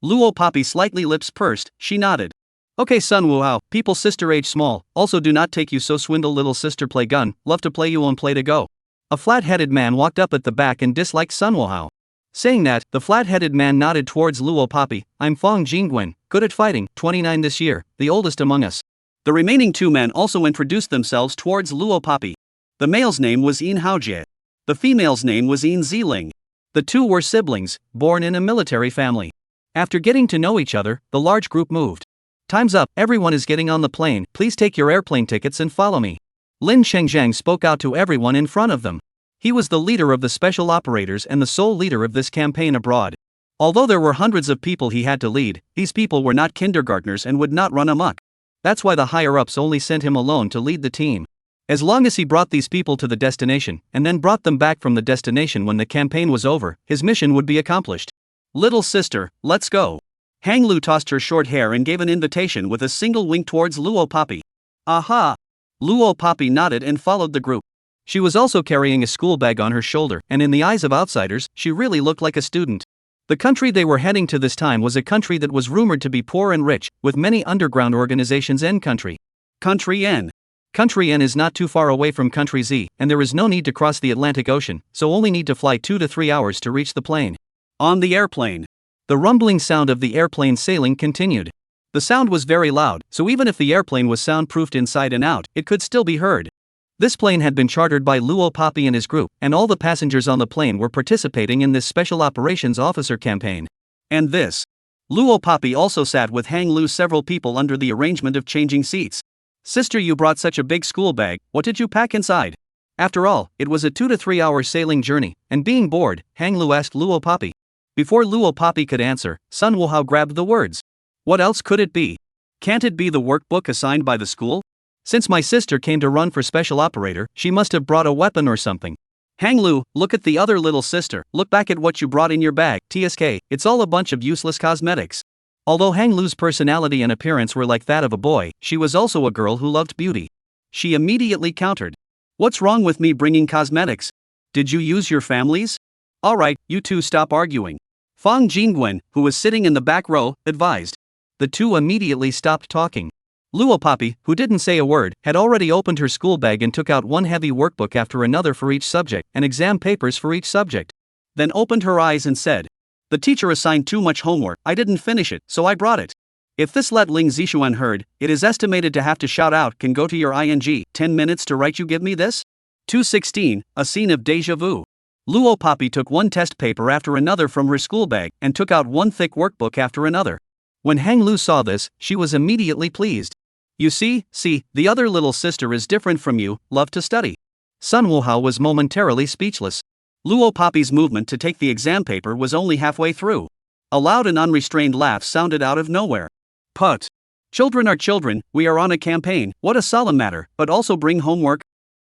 Luo Poppy slightly lips pursed, she nodded. Okay Sun Wuhao, people sister age small, also do not take you so swindle little sister play gun, love to play you on play to go. A flat-headed man walked up at the back and disliked Sun Wuhao. Saying that, the flat-headed man nodded towards Luo Poppy. I'm Fong Jingwen, good at fighting, 29 this year, the oldest among us. The remaining 2 men also introduced themselves towards Luo Poppy. The male's name was Yin Haojie. The female's name was Yin Ziling. The 2 were siblings, born in a military family. After getting to know each other, the large group moved. Time's up, everyone is getting on the plane, please take your airplane tickets and follow me. Lin Xingjiang spoke out to everyone in front of them. He was the leader of the special operators and the sole leader of this campaign abroad. Although there were hundreds of people he had to lead, these people were not kindergartners and would not run amok. That's why the higher-ups only sent him alone to lead the team. As long as he brought these people to the destination, and then brought them back from the destination when the campaign was over, his mission would be accomplished. Little sister, let's go. Hang Lu tossed her short hair and gave an invitation with a single wink towards Luo Poppy. Aha! Luo Poppy nodded and followed the group. She was also carrying a school bag on her shoulder, and in the eyes of outsiders, she really looked like a student. The country they were heading to this time was a country that was rumored to be poor and rich, with many underground organizations in country. Country N. Country N is not too far away from Country Z, and there is no need to cross the Atlantic Ocean, so only need to fly 2 to 3 hours to reach the plane. On the airplane. The rumbling sound of the airplane sailing continued. The sound was very loud, so even if the airplane was soundproofed inside and out, it could still be heard. This plane had been chartered by Luo Poppy and his group, and all the passengers on the plane were participating in this Special Operations Officer campaign. And this. Luo Poppy also sat with Hang Lu several people under the arrangement of changing seats. Sister, you brought such a big school bag, what did you pack inside? After all, it was a 2 to 3 hour sailing journey, and being bored, Hang Lu asked Luo Poppy. Before Luo Poppy could answer, Sun Wuhao grabbed the words. What else could it be? Can't it be the workbook assigned by the school? Since my sister came to run for special operator, she must have brought a weapon or something. Hang Lu, look at the other little sister, look back at what you brought in your bag, TSK, it's all a bunch of useless cosmetics. Although Hang Lu's personality and appearance were like that of a boy, she was also a girl who loved beauty. She immediately countered. What's wrong with me bringing cosmetics? Did you use your family's? Alright, you two stop arguing. Fong Jingwen, who was sitting in the back row, advised. The two immediately stopped talking. Luo Poppy, who didn't say a word, had already opened her school bag and took out one heavy workbook after another for each subject, and exam papers for each subject. then opened her eyes and said, "The teacher assigned too much homework, I didn't finish it, so I brought it." If this let Ling Zishuan heard, it is estimated to have to shout out, "Can go to your ing, 10 minutes to write you give me this?" 216, a scene of deja vu. Luo Papi took one test paper after another from her school bag and took out one thick workbook after another. When Hang Lu saw this, she was immediately pleased. "You see, the other little sister is different from you, love to study." Sun Wuhao was momentarily speechless. Luo Papi's movement to take the exam paper was only halfway through. A loud and unrestrained laugh sounded out of nowhere. "Put. Children are children, we are on a campaign, what a solemn matter, but also bring homework.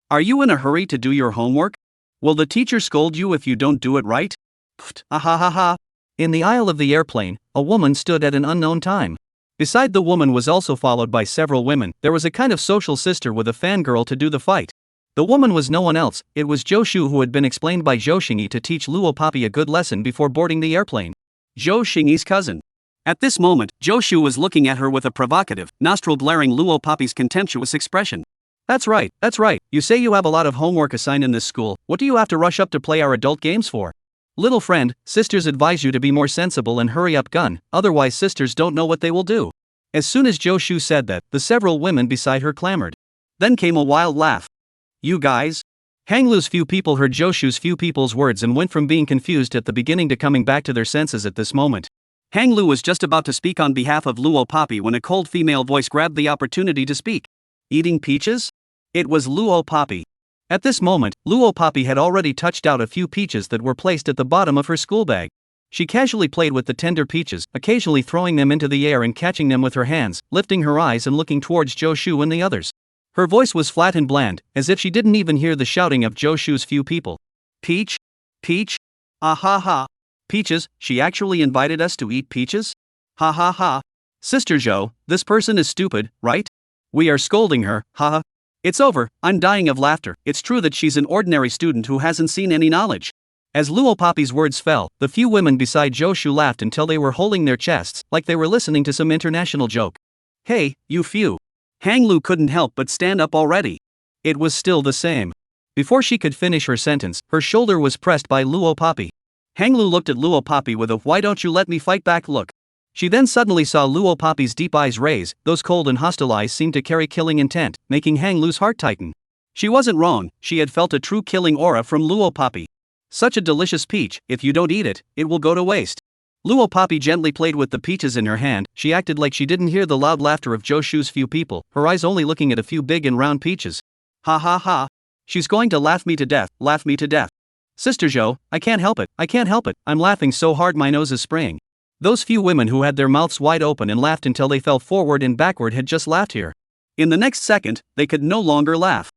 Are you in a hurry to do your homework? Will the teacher scold you if you don't do it right? Pfft, ha. In the aisle of the airplane, a woman stood at an unknown time. Beside the woman was also followed by several women. There was a kind of social sister with a fangirl to do the fight. The woman was no one else, it was Zhou Shu, who had been explained by Zhou Xingyi to teach Luo Papi a good lesson before boarding the airplane. Zhou Xingyi's cousin. At this moment, Zhou Shu was looking at her with a provocative, nostril-blaring Luo Papi's contemptuous expression. That's right, you say you have a lot of homework assigned in this school, what do you have to rush up to play our adult games for? Little friend, sisters advise you to be more sensible and hurry up gun, otherwise sisters don't know what they will do. As soon as Zhou Shu said that, the several women beside her clamored. Then came a wild laugh. "You guys?" Hang Lu's few people heard Zhou Shu's few people's words and went from being confused at the beginning to coming back to their senses at this moment. Hang Lu was just about to speak on behalf of Luo Papi when a cold female voice grabbed the opportunity to speak. "Eating peaches?" It was Luo Papi. At this moment, Luo Papi had already touched out a few peaches that were placed at the bottom of her school bag. She casually played with the tender peaches, occasionally throwing them into the air and catching them with her hands, lifting her eyes and looking towards Zhou Shu and the others. Her voice was flat and bland, as if she didn't even hear the shouting of Zhou Shu's few people. "Peach? Peach? Ah ha. Peaches, she actually invited us to eat peaches? Ha ha. Sister Zhou, this person is stupid, right? We are scolding her, ha. It's over, I'm dying of laughter, it's true that she's an ordinary student who hasn't seen any knowledge." As Luo Papi's words fell, the few women beside Zhou Shu laughed until they were holding their chests, like they were listening to some international joke. "Hey, you few." Hang Lu couldn't help but stand up already. It was still the same. Before she could finish her sentence, her shoulder was pressed by Luo Papi. Hang Lu looked at Luo Papi with a "why don't you let me fight back" look. She then suddenly saw Luo Papi's deep eyes raise, those cold and hostile eyes seemed to carry killing intent, making Hang Lu's heart tighten. She wasn't wrong, she had felt a true killing aura from Luo Papi. Such a delicious peach, if you don't eat it, it will go to waste. Luo Papi gently played with the peaches in her hand, she acted like she didn't hear the loud laughter of Zhou Shu's few people, her eyes only looking at a few big and round peaches. Ha ha. She's going to laugh me to death. Sister Zhou, I can't help it, I'm laughing so hard my nose is spraying. Those few women who had their mouths wide open and laughed until they fell forward and backward had just laughed here. In the next second, they could no longer laugh.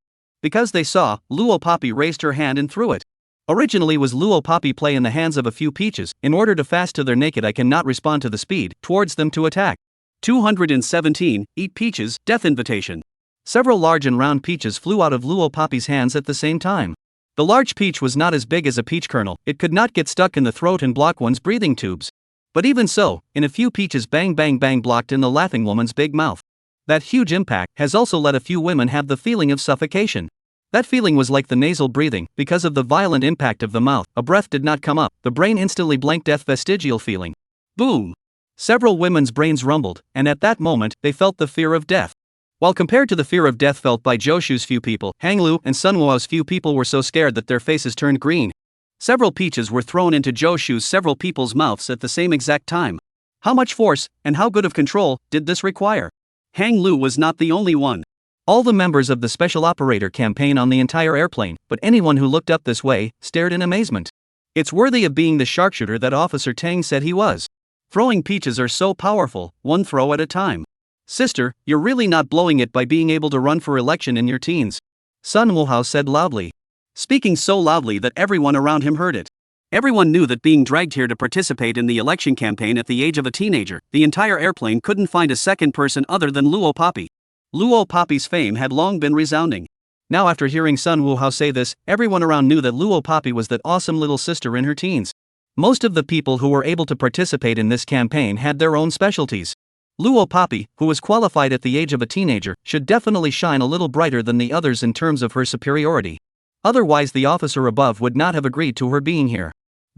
Because they saw, Luo Papi raised her hand and threw it. Originally was Luo Papi play in the hands of a few peaches, in order to fast to their naked I cannot respond to the speed, towards them to attack. 217, eat peaches, death invitation. Several large and round peaches flew out of Luo Papi's hands at the same time. The large peach was not as big as a peach kernel, it could not get stuck in the throat and block one's breathing tubes. But even so, in a few peaches bang blocked in the laughing woman's big mouth. That huge impact has also let a few women have the feeling of suffocation. That feeling was like the nasal breathing, because of the violent impact of the mouth, a breath did not come up, the brain instantly blanked death vestigial feeling. Boom! Several women's brains rumbled, and at that moment, they felt the fear of death. While compared to the fear of death felt by Zhou Shu's few people, Hang Lu and Sun Wuo's few people were so scared that their faces turned green. Several peaches were thrown into Zhou Shu's several people's mouths at the same exact time. How much force, and how good of control, did this require? Hang Lu was not the only one. All the members of the Special Operator campaign on the entire airplane, but anyone who looked up this way, stared in amazement. It's worthy of being the sharpshooter that Officer Tang said he was. Throwing peaches are so powerful, one throw at a time. Sister, you're really not blowing it by being able to run for election in your teens. Sun Wuhao said loudly. Speaking so loudly that everyone around him heard it. Everyone knew that being dragged here to participate in the election campaign at the age of a teenager, the entire airplane couldn't find a second person other than Luo Papi. Luo Papi's fame had long been resounding. Now after hearing Sun Wuhao say this, everyone around knew that Luo Papi was that awesome little sister in her teens. Most of the people who were able to participate in this campaign had their own specialties. Luo Papi, who was qualified at the age of a teenager, should definitely shine a little brighter than the others in terms of her superiority. Otherwise the officer above would not have agreed to her being here.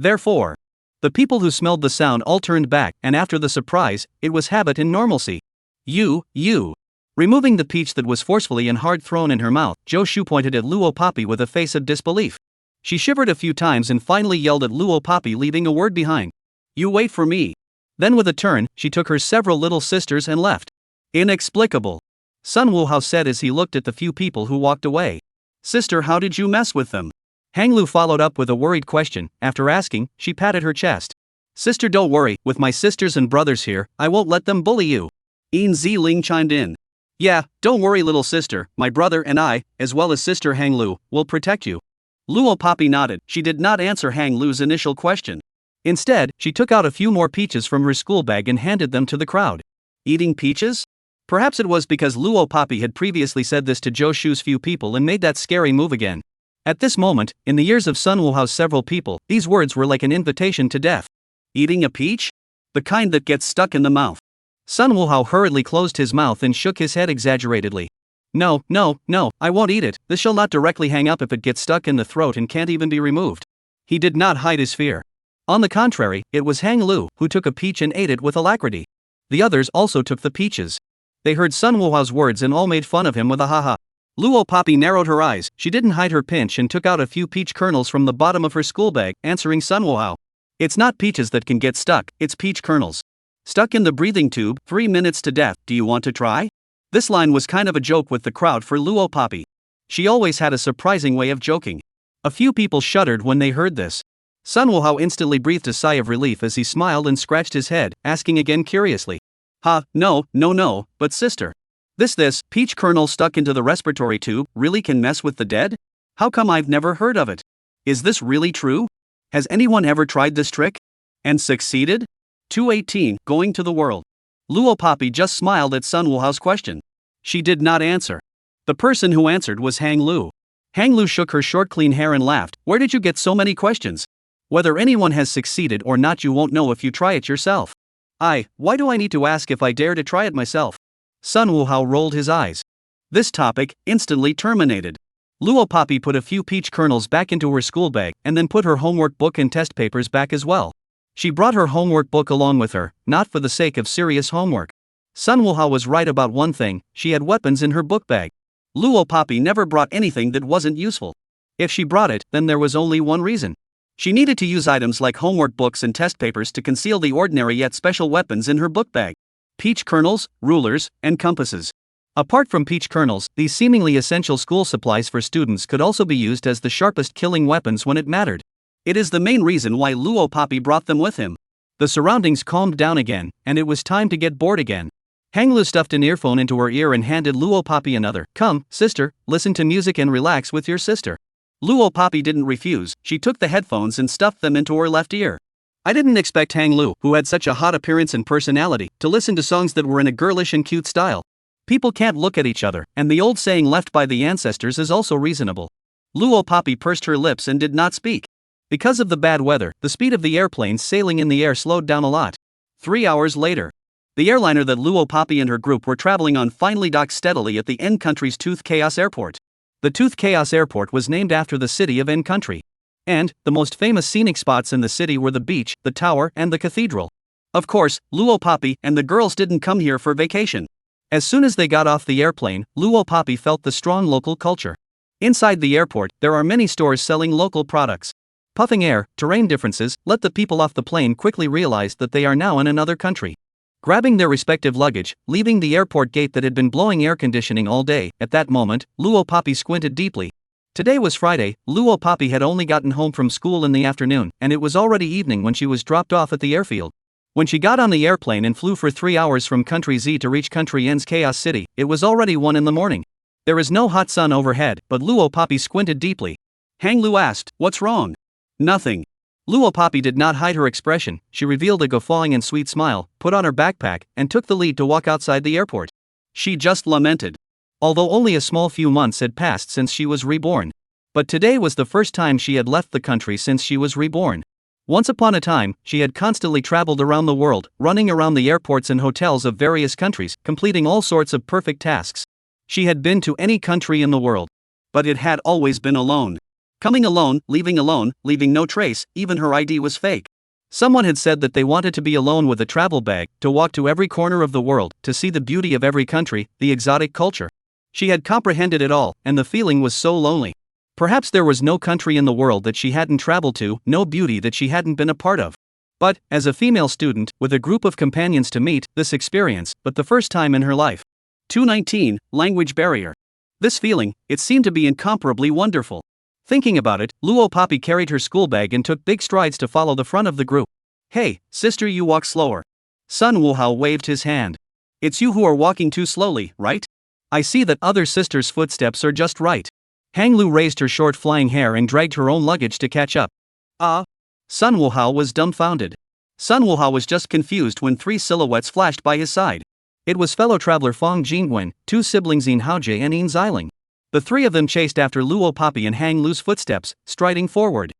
Therefore, the people who smelled the sound all turned back, and after the surprise, it was habit and normalcy. You. Removing the peach that was forcefully and hard thrown in her mouth, Joe Shu pointed at Luo Papi with a face of disbelief. She shivered a few times and finally yelled at Luo Papi, leaving a word behind. You wait for me. Then with a turn, she took her several little sisters and left. Inexplicable. Sun Wuhao said as he looked at the few people who walked away. Sister, how did you mess with them? Hang Lu followed up with a worried question. After asking, she patted her chest. Sister, don't worry, with my sisters and brothers here, I won't let them bully you. Yin Ziling chimed in. Yeah, don't worry little sister, my brother and I, as well as sister Hang Lu, will protect you. Luo Papi nodded. She did not answer Hang Lu's initial question. Instead, she took out a few more peaches from her school bag and handed them to the crowd. Eating peaches? Perhaps it was because Luo Papi had previously said this to Joe Shu's few people and made that scary move again. At this moment, in the ears of Sun Wuhao's several people, these words were like an invitation to death. Eating a peach? The kind that gets stuck in the mouth. Sun Wuhao hurriedly closed his mouth and shook his head exaggeratedly. No, I won't eat it. This shall not directly hang up if it gets stuck in the throat and can't even be removed. He did not hide his fear. On the contrary, it was Hang Lu who took a peach and ate it with alacrity. The others also took the peaches. They heard Sun Wuhao's words and all made fun of him with a haha. Luo Papi narrowed her eyes. She didn't hide her pinch and took out a few peach kernels from the bottom of her school bag, answering Sun Wuhao. It's not peaches that can get stuck, it's peach kernels. Stuck in the breathing tube, 3 minutes to death, do you want to try? This line was kind of a joke with the crowd for Luo Papi. She always had a surprising way of joking. A few people shuddered when they heard this. Sun Wuhao instantly breathed a sigh of relief as he smiled and scratched his head, asking again curiously. No, but sister. This peach kernel stuck into the respiratory tube really can mess with the dead? How come I've never heard of it? Is this really true? Has anyone ever tried this trick? And succeeded? 218, going to the world. Luo Papi just smiled at Sun Wuhao's question. She did not answer. The person who answered was Hang Lu. Hang Lu shook her short clean hair and laughed. Where did you get so many questions? Whether anyone has succeeded or not you won't know if you try it yourself. Why do I need to ask if I dare to try it myself? Sun Wuhao rolled his eyes. This topic instantly terminated. Luo Papi put a few peach kernels back into her school bag and then put her homework book and test papers back as well. She brought her homework book along with her, not for the sake of serious homework. Sun Wuhao was right about one thing, she had weapons in her book bag. Luo Papi never brought anything that wasn't useful. If she brought it, then there was only one reason. She needed to use items like homework books and test papers to conceal the ordinary yet special weapons in her book bag. Peach kernels, rulers, and compasses. Apart from peach kernels, these seemingly essential school supplies for students could also be used as the sharpest killing weapons when it mattered. It is the main reason why Luo Papi brought them with him. The surroundings calmed down again, and it was time to get bored again. Hang Lu stuffed an earphone into her ear and handed Luo Papi another. Come, sister, listen to music and relax with your sister. Luo Papi didn't refuse. She took the headphones and stuffed them into her left ear. I didn't expect Hang Lu, who had such a hot appearance and personality, to listen to songs that were in a girlish and cute style. People can't look at each other, and the old saying left by the ancestors is also reasonable. Luo Papi pursed her lips and did not speak. Because of the bad weather, the speed of the airplanes sailing in the air slowed down a lot. 3 hours later, the airliner that Luo Papi and her group were traveling on finally docked steadily at the N country's Tooth Chaos Airport. The Tooth Chaos Airport was named after the city of N country. And, the most famous scenic spots in the city were the beach, the tower, and the cathedral. Of course, Luo Papi and the girls didn't come here for vacation. As soon as they got off the airplane, Luo Papi felt the strong local culture. Inside the airport, there are many stores selling local products. Puffing air, terrain differences, let the people off the plane quickly realize that they are now in another country. Grabbing their respective luggage, leaving the airport gate that had been blowing air conditioning all day, at that moment, Luo Papi squinted deeply. Today was Friday. Luo Papi had only gotten home from school in the afternoon, and it was already evening when she was dropped off at the airfield. When she got on the airplane and flew for 3 hours from Country Z to reach Country N's Chaos City, it was already 1 in the morning. There is no hot sun overhead, but Luo Papi squinted deeply. Hang Lu asked, "What's wrong?" "Nothing." Luo Papi did not hide her expression. She revealed a guffawing and sweet smile, put on her backpack, and took the lead to walk outside the airport. She just lamented. Although only a small few months had passed since she was reborn. But today was the first time she had left the country since she was reborn. Once upon a time, she had constantly traveled around the world, running around the airports and hotels of various countries, completing all sorts of perfect tasks. She had been to any country in the world. But it had always been alone. Coming alone, leaving no trace, even her ID was fake. Someone had said that they wanted to be alone with a travel bag, to walk to every corner of the world, to see the beauty of every country, the exotic culture. She had comprehended it all, and the feeling was so lonely. Perhaps there was no country in the world that she hadn't traveled to, no beauty that she hadn't been a part of. But, as a female student, with a group of companions to meet, this experience, but the first time in her life. 219, Language Barrier. This feeling, it seemed to be incomparably wonderful. Thinking about it, Luo Poppy carried her school bag and took big strides to follow the front of the group. Hey, sister, you walk slower. Sun Wuhao waved his hand. It's you who are walking too slowly, right? I see that other sisters' footsteps are just right. Hang Lu raised her short flying hair and dragged her own luggage to catch up. Sun Wuhao was dumbfounded. Sun Wuhao was just confused when three silhouettes flashed by his side. It was fellow traveler Fang Jingwen, two siblings Yin Haojie and Yin Xiling. The three of them chased after Luo Poppy and Hang Lu's footsteps, striding forward.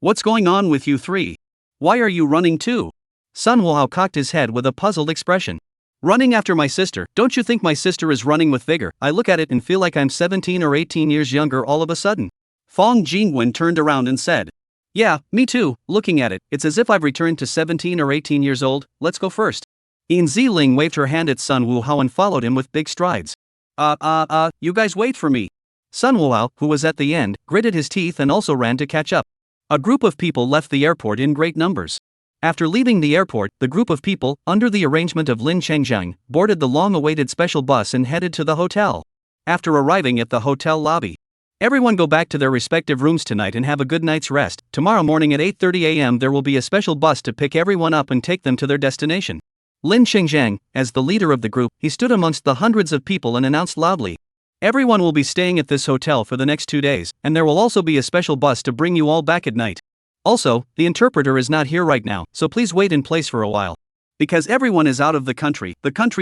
What's going on with you three? Why are you running too? Sun Wuhao cocked his head with a puzzled expression. Running after my sister, don't you think my sister is running with vigor? I look at it and feel like I'm 17 or 18 years younger all of a sudden. Fang Jingwen turned around and said. Yeah, me too, looking at it, it's as if I've returned to 17 or 18 years old, let's go first. Yin Ziling waved her hand at Sun Wuhao and followed him with big strides. You guys wait for me. Sun Wuhao, who was at the end, gritted his teeth and also ran to catch up. A group of people left the airport in great numbers. After leaving the airport, the group of people, under the arrangement of Lin Chengjiang, boarded the long-awaited special bus and headed to the hotel. After arriving at the hotel lobby, everyone go back to their respective rooms tonight and have a good night's rest. Tomorrow morning at 8:30 a.m. there will be a special bus to pick everyone up and take them to their destination. Lin Chengjiang, as the leader of the group, he stood amongst the hundreds of people and announced loudly. Everyone will be staying at this hotel for the next 2 days, and there will also be a special bus to bring you all back at night. Also, the interpreter is not here right now, so please wait in place for a while. Because everyone is out of the country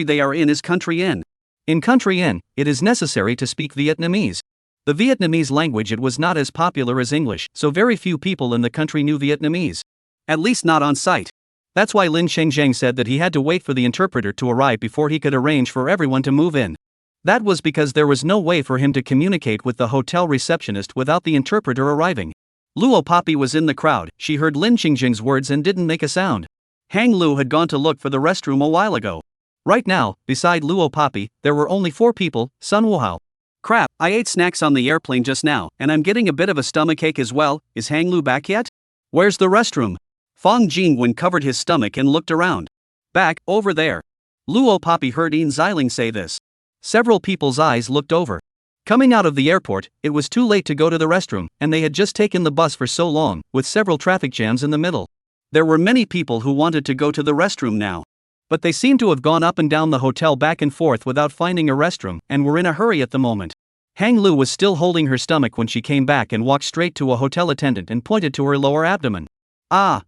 they are in is country N. In country N, it is necessary to speak Vietnamese. The Vietnamese language it was not as popular as English, so very few people in the country knew Vietnamese. At least not on site. That's why Lin Chengjiang said that he had to wait for the interpreter to arrive before he could arrange for everyone to move in. That was because there was no way for him to communicate with the hotel receptionist without the interpreter arriving. Luo Poppy was in the crowd, she heard Lin Chengjiang's words and didn't make a sound. Hang Lu had gone to look for the restroom a while ago. Right now, beside Luo Poppy, there were only 4 people, Sun Wuhao. Crap, I ate snacks on the airplane just now, and I'm getting a bit of a stomachache as well. Is Hang Lu back yet? Where's the restroom? Fang Jingwen covered his stomach and looked around. Back, over there. Luo Poppy heard Yin Xiling say this. Several people's eyes looked over. Coming out of the airport, it was too late to go to the restroom, and they had just taken the bus for so long, with several traffic jams in the middle. There were many people who wanted to go to the restroom now. But they seemed to have gone up and down the hotel back and forth without finding a restroom, and were in a hurry at the moment. Hang Lu was still holding her stomach when she came back and walked straight to a hotel attendant and pointed to her lower abdomen.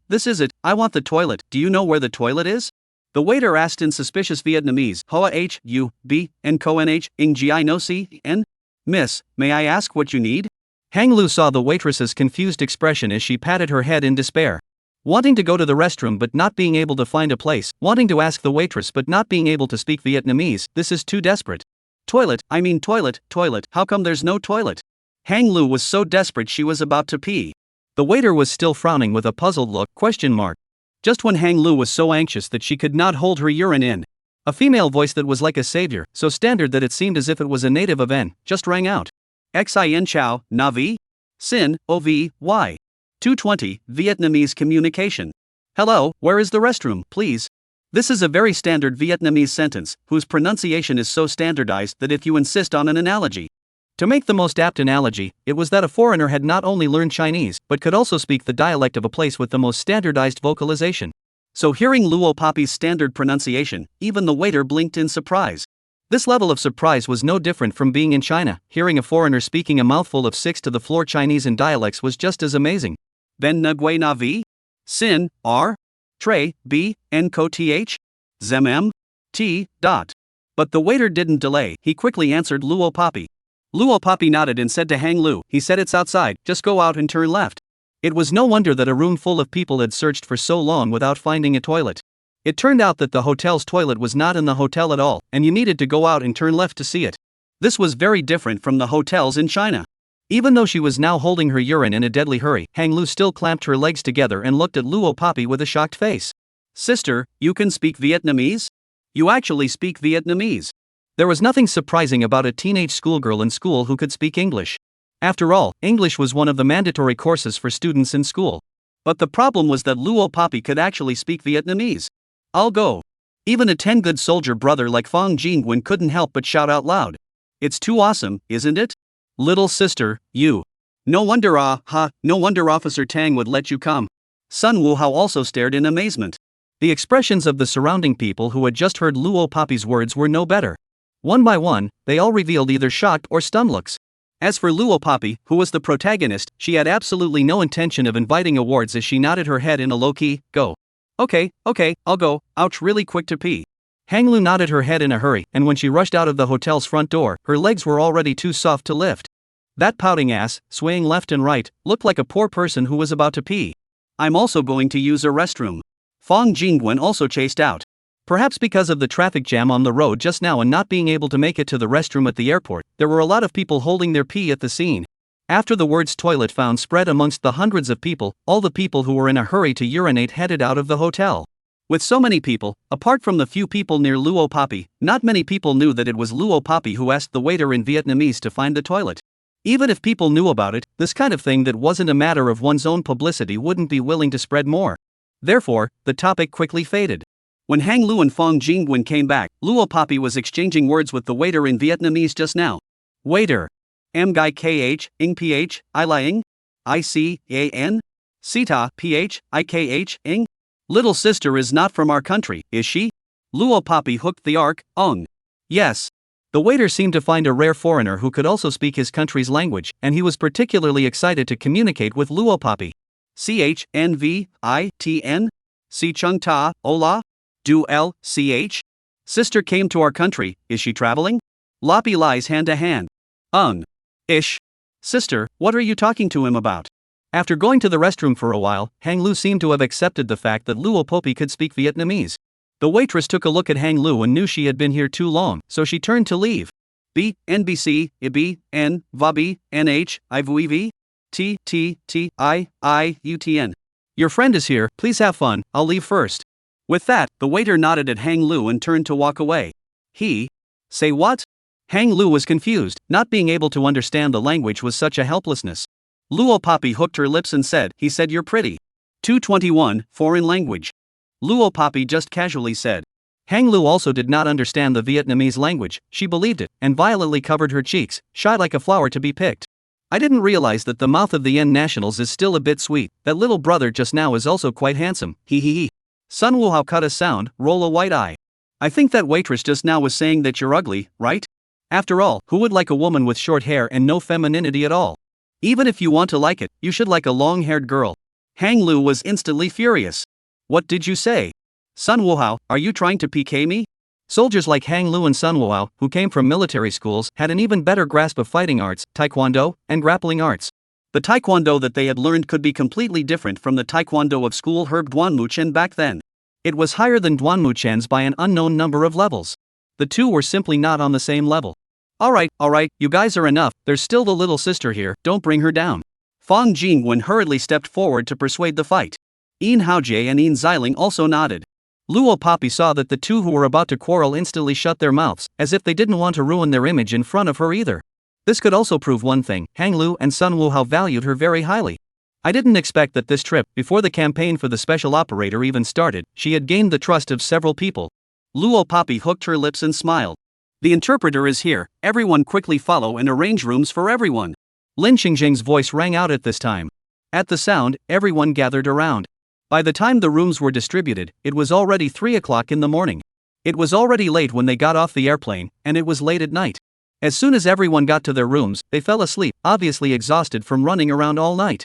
This is it, I want the toilet, do you know where the toilet is? The waiter asked in suspicious Vietnamese. Hoa H, U, B, N Co N H, Ing Gi No C, N? Miss, may I ask what you need? Hang Lu saw the waitress's confused expression as she patted her head in despair. Wanting to go to the restroom but not being able to find a place, wanting to ask the waitress but not being able to speak Vietnamese, this is too desperate. Toilet, how come there's no toilet? Hang Lu was so desperate she was about to pee. The waiter was still frowning with a puzzled look, ? Just when Hang Lu was so anxious that she could not hold her urine in, a female voice that was like a savior, so standard that it seemed as if it was a native of N, just rang out. Xin Chao, Navi? Sin, Ov, Y. 220, Vietnamese communication. Hello, where is the restroom, please? This is a very standard Vietnamese sentence, whose pronunciation is so standardized that if you insist on an analogy. To make the most apt analogy, it was that a foreigner had not only learned Chinese, but could also speak the dialect of a place with the most standardized vocalization. So hearing Luo Poppy's standard pronunciation, even the waiter blinked in surprise. This level of surprise was no different from being in China. Hearing a foreigner speaking a mouthful of 6-to-the-floor Chinese and dialects was just as amazing. Ben Nguyen Na Vi? Sin, R? Tre, B, N Co Th? Zem M? T. Dot. But the waiter didn't delay, he quickly answered Luo Poppy. Luo Poppy nodded and said to Hang Lu, he said it's outside, just go out and turn left. It was no wonder that a room full of people had searched for so long without finding a toilet. It turned out that the hotel's toilet was not in the hotel at all, and you needed to go out and turn left to see it. This was very different from the hotels in China. Even though she was now holding her urine in a deadly hurry, Hang Lu still clamped her legs together and looked at Luo Poppy with a shocked face. Sister, you can speak Vietnamese? You actually speak Vietnamese. There was nothing surprising about a teenage schoolgirl in school who could speak English. After all, English was one of the mandatory courses for students in school. But the problem was that Luo Poppy could actually speak Vietnamese. I'll go. Even a 10 good soldier brother like Phong Jingwen couldn't help but shout out loud. It's too awesome, isn't it? Little sister, you. No wonder no wonder Officer Tang would let you come. Sun Wuhao also stared in amazement. The expressions of the surrounding people who had just heard Luo Poppy's words were no better. One by one, they all revealed either shocked or stunned looks. As for Luo Poppy, who was the protagonist, she had absolutely no intention of inviting awards as she nodded her head in a low-key, go. Okay, I'll go, ouch, really quick to pee. Hang Lu nodded her head in a hurry, and when she rushed out of the hotel's front door, her legs were already too soft to lift. That pouting ass, swaying left and right, looked like a poor person who was about to pee. I'm also going to use a restroom. Phong Jingwen also chased out. Perhaps because of the traffic jam on the road just now and not being able to make it to the restroom at the airport, there were a lot of people holding their pee at the scene. After the words toilet found spread amongst the hundreds of people, all the people who were in a hurry to urinate headed out of the hotel. With so many people, apart from the few people near Luo Poppy, not many people knew that it was Luo Poppy who asked the waiter in Vietnamese to find the toilet. Even if people knew about it, this kind of thing that wasn't a matter of one's own publicity wouldn't be willing to spread more. Therefore, the topic quickly faded. When Hang Lu and Phong Jingwen came back, Luo Poppy was exchanging words with the waiter in Vietnamese just now. Waiter. Am Gai KH, Ing PH, I Lying? ICAN? Sita PH, IKH, Ing? Little sister is not from our country, is she? Luo Poppy hooked the arc, Yes. The waiter seemed to find a rare foreigner who could also speak his country's language, and he was particularly excited to communicate with Luo Poppy. CHNVITN? Si Chung Ta, Ola? Du L, CH? Sister came to our country, is she traveling? Loppy lies hand to hand. Ish. Sister, what are you talking to him about? After going to the restroom for a while, Hang Lu seemed to have accepted the fact that Luo Poppy could speak Vietnamese. The waitress took a look at Hang Lu and knew she had been here too long, so she turned to leave. B, NBC, IB, N, VABI, NH, IVUEV? T, T, T, I, UTN. Your friend is here, please have fun, I'll leave first. With that, the waiter nodded at Hang Lu and turned to walk away. Say what? Hang Lu was confused, not being able to understand the language was such a helplessness. Luo Poppy hooked her lips and said, he said you're pretty. 221, foreign language. Luo Poppy just casually said. Hang Lu also did not understand the Vietnamese language, she believed it, and violently covered her cheeks, shy like a flower to be picked. I didn't realize that the mouth of the Yen nationals is still a bit sweet, that little brother just now is also quite handsome, he. Sun Wuhao cut a sound, roll a white eye. I think that waitress just now was saying that you're ugly, right? After all, who would like a woman with short hair and no femininity at all? Even if you want to like it, you should like a long-haired girl. Hang Lu was instantly furious. What did you say? Sun Wuhao, are you trying to PK me? Soldiers like Hang Lu and Sun Wuhao, who came from military schools, had an even better grasp of fighting arts, taekwondo, and grappling arts. The taekwondo that they had learned could be completely different from the taekwondo of school Herb Duanmuchen back then. It was higher than Duanmuchen's by an unknown number of levels. The two were simply not on the same level. Alright, you guys are enough, there's still the little sister here, don't bring her down. Phong Jingwen hurriedly stepped forward to persuade the fight. Yin Haojie and Yin Xiling also nodded. Luo Poppy saw that the two who were about to quarrel instantly shut their mouths, as if they didn't want to ruin their image in front of her either. This could also prove one thing, Hang Lu and Sun Wuhao valued her very highly. I didn't expect that this trip, before the campaign for the special operator even started, she had gained the trust of several people. Luo Poppy hooked her lips and smiled. The interpreter is here, everyone quickly follow and arrange rooms for everyone. Lin Xingzheng's voice rang out at this time. At the sound, everyone gathered around. By the time the rooms were distributed, it was already 3 o'clock in the morning. It was already late when they got off the airplane, and it was late at night. As soon as everyone got to their rooms, they fell asleep, obviously exhausted from running around all night.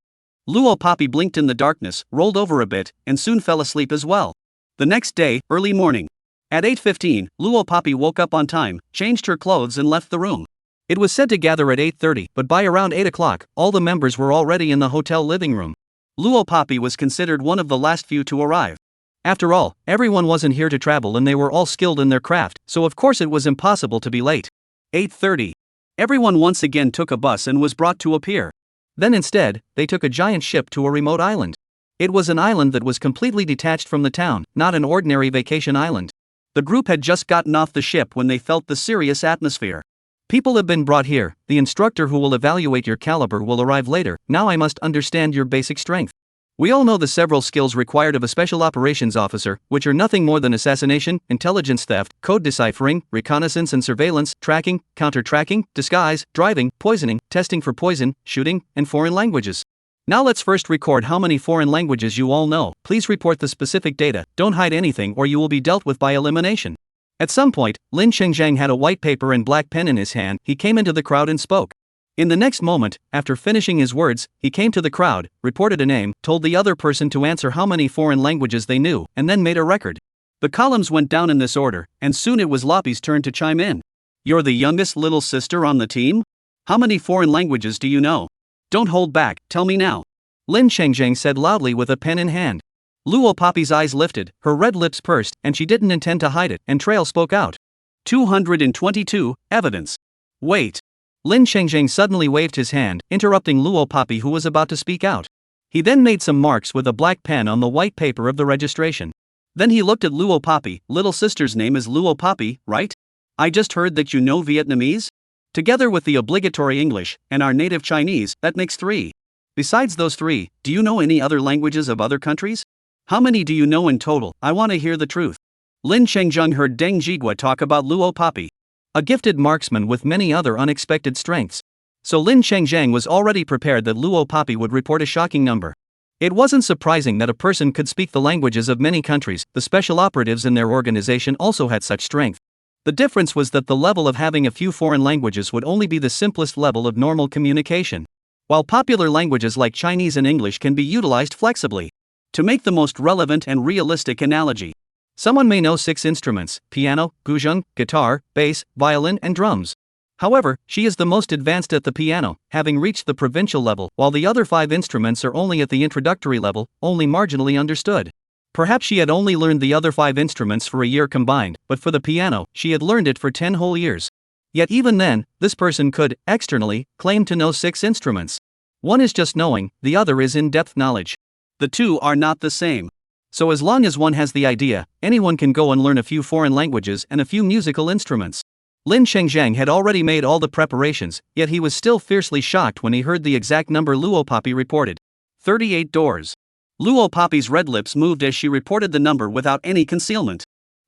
Luo Poppy blinked in the darkness, rolled over a bit, and soon fell asleep as well. The next day, early morning. At 8:15, Luo Poppy woke up on time, changed her clothes and left the room. It was said to gather at 8:30, but by around 8 o'clock, all the members were already in the hotel living room. Luo Poppy was considered one of the last few to arrive. After all, everyone wasn't here to travel and they were all skilled in their craft, so of course it was impossible to be late. 8:30. Everyone once again took a bus and was brought to a pier. Then instead, they took a giant ship to a remote island. It was an island that was completely detached from the town, not an ordinary vacation island. The group had just gotten off the ship when they felt the serious atmosphere. People have been brought here, the instructor who will evaluate your caliber will arrive later, now I must understand your basic strength. We all know the several skills required of a special operations officer, which are nothing more than assassination, intelligence theft, code deciphering, reconnaissance and surveillance, tracking, counter-tracking, disguise, driving, poisoning, testing for poison, shooting, and foreign languages. Now let's first record how many foreign languages you all know. Please report the specific data, don't hide anything or you will be dealt with by elimination. At some point, Lin Chengjiang had a white paper and black pen in his hand. He came into the crowd and spoke. In the next moment, after finishing his words, he came to the crowd, reported a name, told the other person to answer how many foreign languages they knew, and then made a record. The columns went down in this order, and soon it was Loppy's turn to chime in. You're the youngest little sister on the team? How many foreign languages do you know? Don't hold back, tell me now. Lin Chengjiang said loudly with a pen in hand. Luo Poppy's eyes lifted, her red lips pursed, and she didn't intend to hide it, and Trail spoke out. 222, evidence. Wait. Lin Chengjiang suddenly waved his hand, interrupting Luo Poppy who was about to speak out. He then made some marks with a black pen on the white paper of the registration. Then he looked at Luo Poppy. Little sister's name is Luo Poppy, right? I just heard that you know Vietnamese? Together with the obligatory English, and our native Chinese, that makes 3. Besides those 3, do you know any other languages of other countries? How many do you know in total? I want to hear the truth. Lin Chengjiang heard Deng Jigua talk about Luo Poppy, a gifted marksman with many other unexpected strengths. So Lin Chengjiang was already prepared that Luo Poppy would report a shocking number. It wasn't surprising that a person could speak the languages of many countries. The special operatives in their organization also had such strength. The difference was that the level of having a few foreign languages would only be the simplest level of normal communication, while popular languages like Chinese and English can be utilized flexibly. To make the most relevant and realistic analogy, someone may know 6 instruments: piano, guzheng, guitar, bass, violin, and drums. However, she is the most advanced at the piano, having reached the provincial level, while the other 5 instruments are only at the introductory level, only marginally understood. Perhaps she had only learned the other 5 instruments for a year combined, but for the piano, she had learned it for 10 whole years. Yet even then, this person could, externally, claim to know 6 instruments. One is just knowing, the other is in-depth knowledge. The two are not the same. So as long as one has the idea, anyone can go and learn a few foreign languages and a few musical instruments. Lin Chengjiang had already made all the preparations, yet he was still fiercely shocked when he heard the exact number Luo Poppy reported. 38 doors. Luo Poppy's red lips moved as she reported the number without any concealment.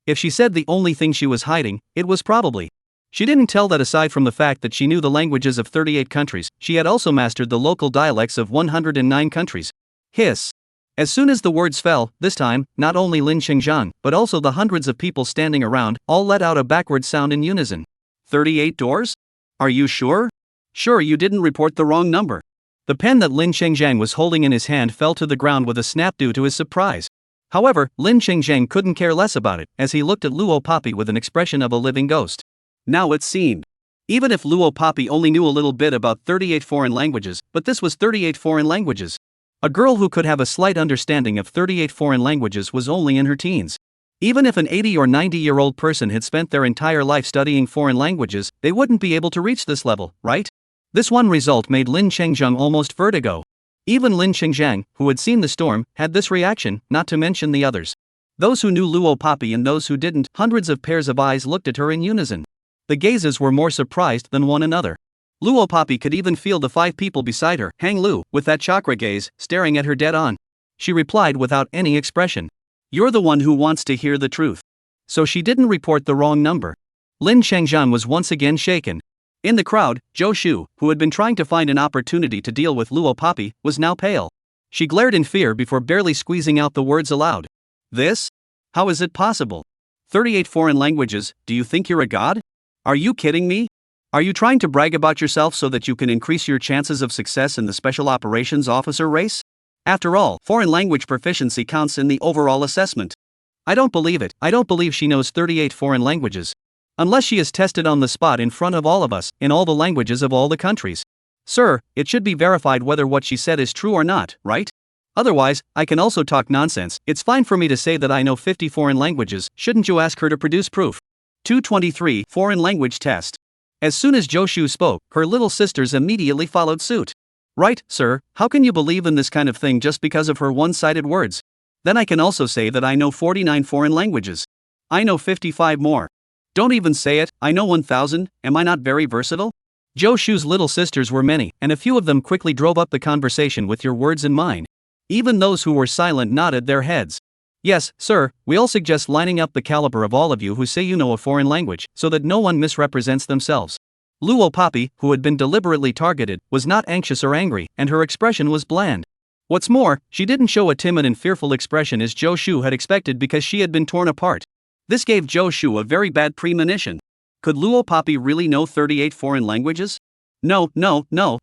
If she said the only thing she was hiding, it was probably. She didn't tell that aside from the fact that she knew the languages of 38 countries, she had also mastered the local dialects of 109 countries. Hiss. As soon as the words fell, this time, not only Lin Chengjiang, but also the hundreds of people standing around, all let out a backward sound in unison. 38 doors? Are you sure? Sure you didn't report the wrong number. The pen that Lin Chengjiang was holding in his hand fell to the ground with a snap due to his surprise. However, Lin Chengjiang couldn't care less about it, as he looked at Luo Poppy with an expression of a living ghost. Now it seemed. Even if Luo Poppy only knew a little bit about 38 foreign languages, but this was 38 foreign languages. A girl who could have a slight understanding of 38 foreign languages was only in her teens. Even if an 80 or 90-year-old person had spent their entire life studying foreign languages, they wouldn't be able to reach this level, right? This one result made Lin Chengjiang almost vertigo. Even Lin Chengjiang, who had seen the storm, had this reaction, not to mention the others. Those who knew Luo Poppy and those who didn't, hundreds of pairs of eyes looked at her in unison. The gazes were more surprised than one another. Luo Poppy could even feel the 5 people beside her, Hang Lu, with that chakra gaze, staring at her dead on. She replied without any expression. You're the one who wants to hear the truth. So she didn't report the wrong number. Lin Chengjiang was once again shaken. In the crowd, Zhou Shu, who had been trying to find an opportunity to deal with Luo Poppy, was now pale. She glared in fear before barely squeezing out the words aloud. This? How is it possible? 38 foreign languages, do you think you're a god? Are you kidding me? Are you trying to brag about yourself so that you can increase your chances of success in the Special Operations Officer race? After all, foreign language proficiency counts in the overall assessment. I don't believe it. I don't believe she knows 38 foreign languages. Unless she is tested on the spot in front of all of us, in all the languages of all the countries. Sir, it should be verified whether what she said is true or not, right? Otherwise, I can also talk nonsense. It's fine for me to say that I know 50 foreign languages, shouldn't you ask her to produce proof? 223 Foreign Language Test. As soon as Zhou Shu spoke, her little sisters immediately followed suit. Right, sir, how can you believe in this kind of thing just because of her one-sided words? Then I can also say that I know 49 foreign languages. I know 55 more. Don't even say it, I know 1,000, am I not very versatile? Zhou Shu's little sisters were many, and a few of them quickly drove up the conversation with your words in mind. Even those who were silent nodded their heads. Yes, sir, we all suggest lining up the caliber of all of you who say you know a foreign language, so that no one misrepresents themselves. Luo Poppy, who had been deliberately targeted, was not anxious or angry, and her expression was bland. What's more, she didn't show a timid and fearful expression as Zhou Shu had expected because she had been torn apart. This gave Zhou Shu a very bad premonition. Could Luo Poppy really know 38 foreign languages? No,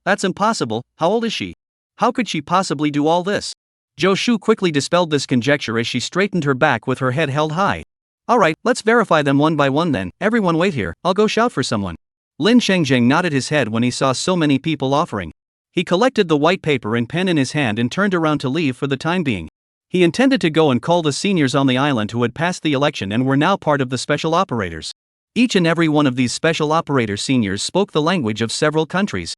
that's impossible. How old is she? How could she possibly do all this? Zhou Shu quickly dispelled this conjecture as she straightened her back with her head held high. Alright, let's verify them one by one then, everyone wait here, I'll go shout for someone. Lin Shengzheng nodded his head when he saw so many people offering. He collected the white paper and pen in his hand and turned around to leave for the time being. He intended to go and call the seniors on the island who had passed the election and were now part of the special operators. Each and every one of these special operator seniors spoke the language of several countries.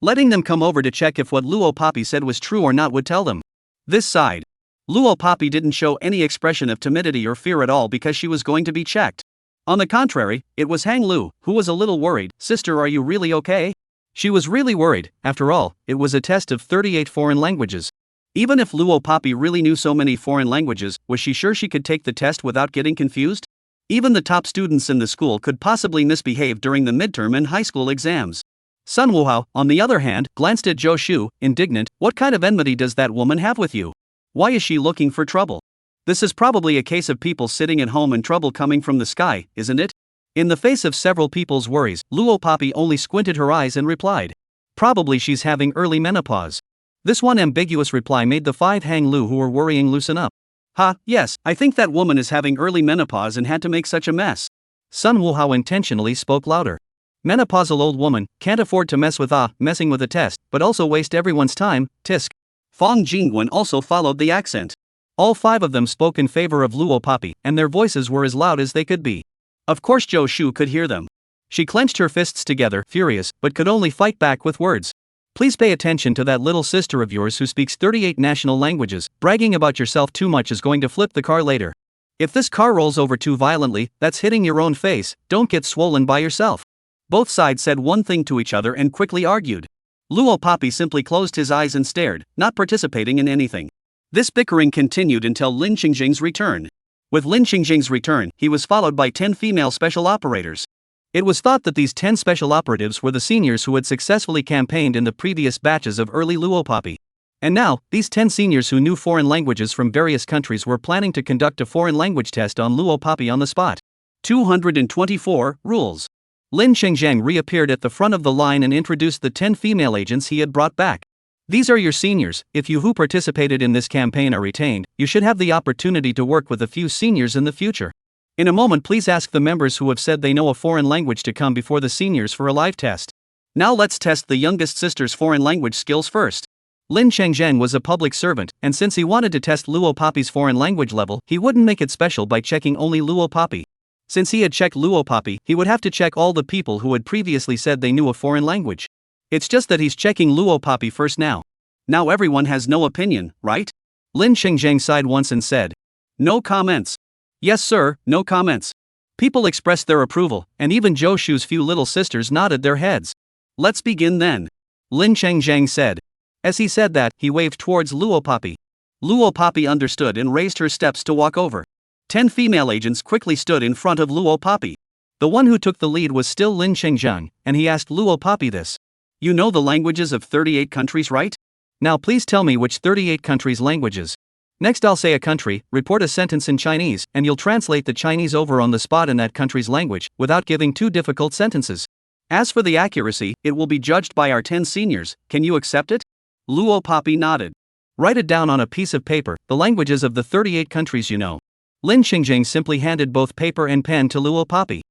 Letting them come over to check if what Luo Poppy said was true or not would tell them. This side. Luo Poppy didn't show any expression of timidity or fear at all because she was going to be checked. On the contrary, it was Hang Lu, who was a little worried. Sister, are you really okay? She was really worried. After all, it was a test of 38 foreign languages. Even if Luo Poppy really knew so many foreign languages, was she sure she could take the test without getting confused? Even the top students in the school could possibly misbehave during the midterm and high school exams. Sun Wuhao, on the other hand, glanced at Zhou Shu, indignant. What kind of enmity does that woman have with you? Why is she looking for trouble? This is probably a case of people sitting at home and trouble coming from the sky, isn't it? In the face of several people's worries, Luo Poppy only squinted her eyes and replied. Probably she's having early menopause. This one ambiguous reply made the 5 Hang Lu who were worrying loosen up. Ha, yes, I think that woman is having early menopause and had to make such a mess. Sun Wuhao intentionally spoke louder. Menopausal old woman, can't afford to mess with messing with a test, but also waste everyone's time, tisk. Fong Jingwen also followed the accent. All 5 of them spoke in favor of Luo Poppy, and their voices were as loud as they could be. Of course Zhou Shu could hear them. She clenched her fists together, furious, but could only fight back with words. Please pay attention to that little sister of yours who speaks 38 national languages. Bragging about yourself too much is going to flip the car later. If this car rolls over too violently, that's hitting your own face, don't get swollen by yourself. Both sides said one thing to each other and quickly argued. Luo Poppy simply closed his eyes and stared, not participating in anything. This bickering continued until Lin Xingzheng's return. With Lin Xingzheng's return, he was followed by 10 female special operators. It was thought that these 10 special operatives were the seniors who had successfully campaigned in the previous batches of early Luo Poppy. And now, these 10 seniors who knew foreign languages from various countries were planning to conduct a foreign language test on Luo Poppy on the spot. 224 Rules. Lin Shengzheng reappeared at the front of the line and introduced the 10 female agents he had brought back. These are your seniors. If you who participated in this campaign are retained, you should have the opportunity to work with a few seniors in the future. In a moment, please ask the members who have said they know a foreign language to come before the seniors for a live test. Now let's test the youngest sister's foreign language skills first. Lin Shengzheng was a public servant, and since he wanted to test Luo Poppy's foreign language level, he wouldn't make it special by checking only Luo Poppy. Since he had checked Luo Poppy, he would have to check all the people who had previously said they knew a foreign language. It's just that he's checking Luo Poppy first now. Now everyone has no opinion, right? Lin Shengzheng sighed once and said. No comments. Yes sir, no comments. People expressed their approval, and even Zhou Shu's few little sisters nodded their heads. Let's begin then. Lin Shengzheng said. As he said that, he waved towards Luo Poppy. Luo Poppy understood and raised her steps to walk over. 10 female agents quickly stood in front of Luo Poppy. The one who took the lead was still Lin Shengzheng, and he asked Luo Poppy this. You know the languages of 38 countries, right? Now please tell me which 38 countries' languages. Next I'll say a country, report a sentence in Chinese, and you'll translate the Chinese over on the spot in that country's language, without giving too difficult sentences. As for the accuracy, it will be judged by our 10 seniors. Can you accept it? Luo Poppy nodded. Write it down on a piece of paper, the languages of the 38 countries you know. Lin Xingzheng simply handed both paper and pen to Luo Poppy.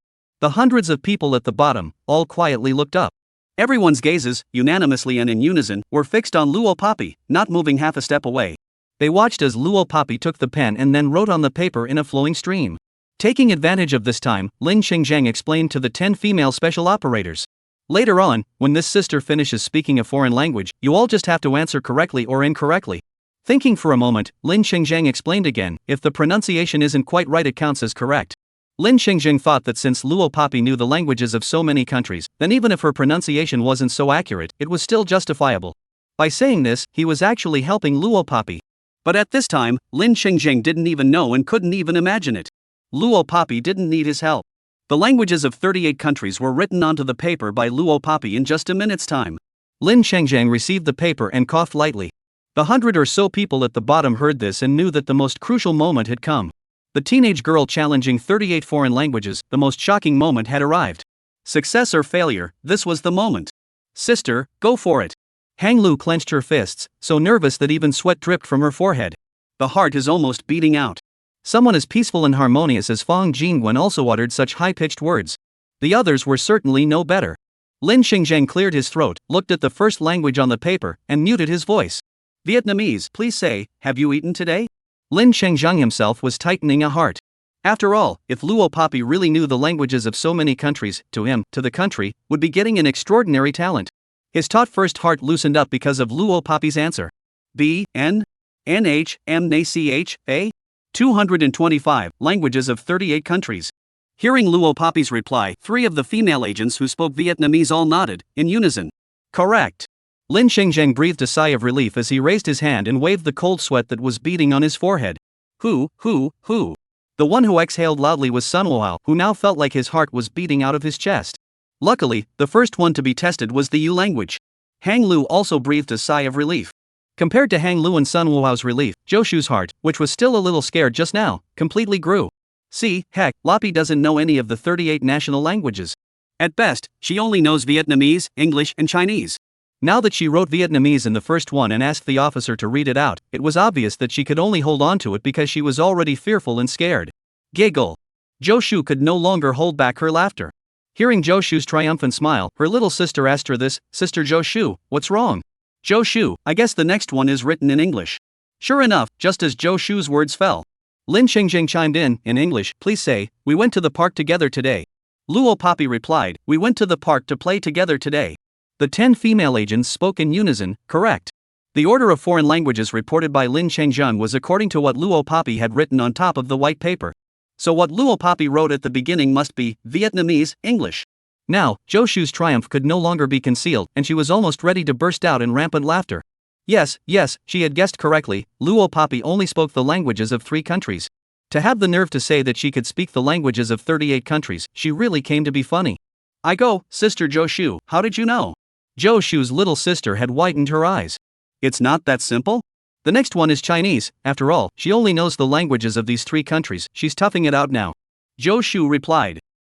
The hundreds of people at the bottom, all quietly looked up. Everyone's gazes, unanimously and in unison, were fixed on Luo Poppy, not moving half a step away. They watched as Luo Poppy took the pen and then wrote on the paper in a flowing stream. Taking advantage of this time, Lin Xingzheng explained to the 10 female special operators. Later on, when this sister finishes speaking a foreign language, you all just have to answer correctly or incorrectly. Thinking for a moment, Lin Xingzheng explained again, if the pronunciation isn't quite right it counts as correct. Lin Xingzheng thought that since Luo Papi knew the languages of so many countries, then even if her pronunciation wasn't so accurate, it was still justifiable. By saying this, he was actually helping Luo Papi. But at this time, Lin Xingzheng didn't even know and couldn't even imagine it. Luo Papi didn't need his help. The languages of 38 countries were written onto the paper by Luo Papi in just a minute's time. Lin Xingzheng received the paper and coughed lightly. The 100 or so people at the bottom heard this and knew that the most crucial moment had come. The teenage girl challenging 38 foreign languages, the most shocking moment had arrived. Success or failure, this was the moment. Sister, go for it. Hang Lu clenched her fists, so nervous that even sweat dripped from her forehead. The heart is almost beating out. Someone as peaceful and harmonious as Fang Jingwen also uttered such high-pitched words. The others were certainly no better. Lin Xingzheng cleared his throat, looked at the first language on the paper, and muted his voice. Vietnamese, please say, have you eaten today? Lin Xingzheng himself was tightening a heart. After all, if Luo Papi really knew the languages of so many countries, to him, to the country, would be getting an extraordinary talent. His taut first heart loosened up because of Luo Papi's answer. B, N, N, H, M, N, C, H, A? 225 languages of 38 countries. Hearing Luo Papi's reply, 3 of the female agents who spoke Vietnamese all nodded, in unison. Correct. Lin Xingzheng breathed a sigh of relief as he raised his hand and waved the cold sweat that was beading on his forehead. Who? The one who exhaled loudly was Sun Wuhao, who now felt like his heart was beating out of his chest. Luckily, the first one to be tested was the Yu language. Hang Lu also breathed a sigh of relief. Compared to Hang Lu and Sun Wuhao's relief, Zhou Shu's heart, which was still a little scared just now, completely grew. See, heck, Loppy doesn't know any of the 38 national languages. At best, she only knows Vietnamese, English, and Chinese. Now that she wrote Vietnamese in the first one and asked the officer to read it out, it was obvious that she could only hold on to it because she was already fearful and scared. Giggle. Zhou Shu could no longer hold back her laughter. Hearing Zhou Shu's triumphant smile, her little sister asked her this, Sister Zhou Shu, what's wrong? Zhou Shu, I guess the next one is written in English. Sure enough, just as Zhou Shu's words fell. Lin Xingzheng chimed in English, please say, we went to the park together today. Luo Papi replied, we went to the park to play together today. The 10 female agents spoke in unison, correct. The order of foreign languages reported by Lin Xingzheng was according to what Luo Papi had written on top of the white paper. So what Luo Papi wrote at the beginning must be Vietnamese, English. Now, Zhou Shu's triumph could no longer be concealed, and she was almost ready to burst out in rampant laughter. Yes, she had guessed correctly, Luo Papi only spoke the languages of 3 countries. To have the nerve to say that she could speak the languages of 38 countries, she really came to be funny. I go, Sister Zhou Shu, how did you know? Zhou Shu's little sister had widened her eyes. It's not that simple? The next one is Chinese, after all, she only knows the languages of these 3 countries, she's toughing it out now. Zhou Shu replied.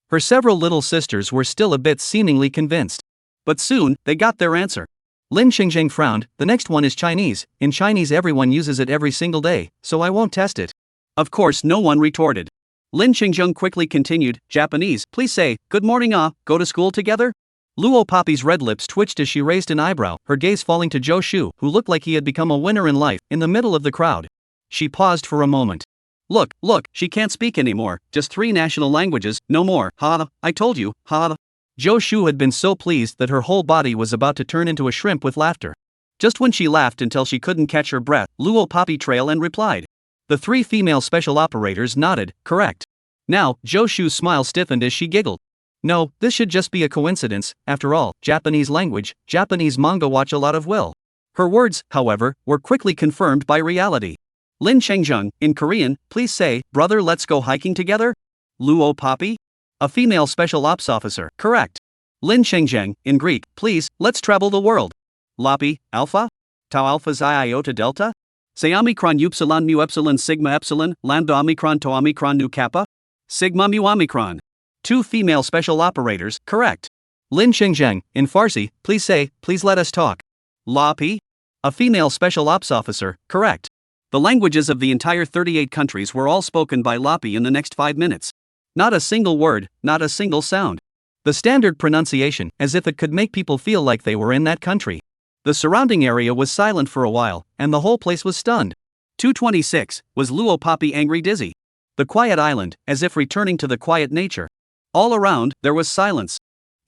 Her several little sisters were still a bit seemingly convinced. But soon, they got their answer. Lin Xingzheng frowned, the next one is Chinese, in Chinese everyone uses it every single day, so I won't test it. Of course no one retorted. Lin Xingzheng quickly continued, Japanese, please say, good morning go to school together? Luo Papi's red lips twitched as she raised an eyebrow, her gaze falling to Zhou Shu, who looked like he had become a winner in life, in the middle of the crowd. She paused for a moment. Look, she can't speak anymore, just 3 national languages, no more, I told you, Zhou Shu had been so pleased that her whole body was about to turn into a shrimp with laughter. Just when she laughed until she couldn't catch her breath, Luo Papi trailed and replied. The 3 female special operators nodded, correct. Now, Zhou Shu's smile stiffened as she giggled. No, this should just be a coincidence, after all, Japanese language, Japanese manga watch a lot of will. Her words, however, were quickly confirmed by reality. Lin Xingzheng, in Korean, please say, brother let's go hiking together? Luo Papi? A female special ops officer, correct. Lin Xingzheng, in Greek, please, let's travel the world. Loppy, Alpha? Tau Alpha Xi Iota Delta? Say Omicron Upsilon Mu Epsilon Sigma Epsilon, Lambda Omicron To Omicron Nu Kappa? Sigma Mu Omicron. 2 female special operators, correct. Lin Xingzheng, in Farsi, please say, please let us talk. Loppy? A female special ops officer, correct. The languages of the entire 38 countries were all spoken by Loppy in the next 5 minutes. Not a single word, not a single sound. The standard pronunciation, as if it could make people feel like they were in that country. The surrounding area was silent for a while, and the whole place was stunned. 226, was Luo Papi angry dizzy? The quiet island, as if returning to the quiet nature. All around, there was silence.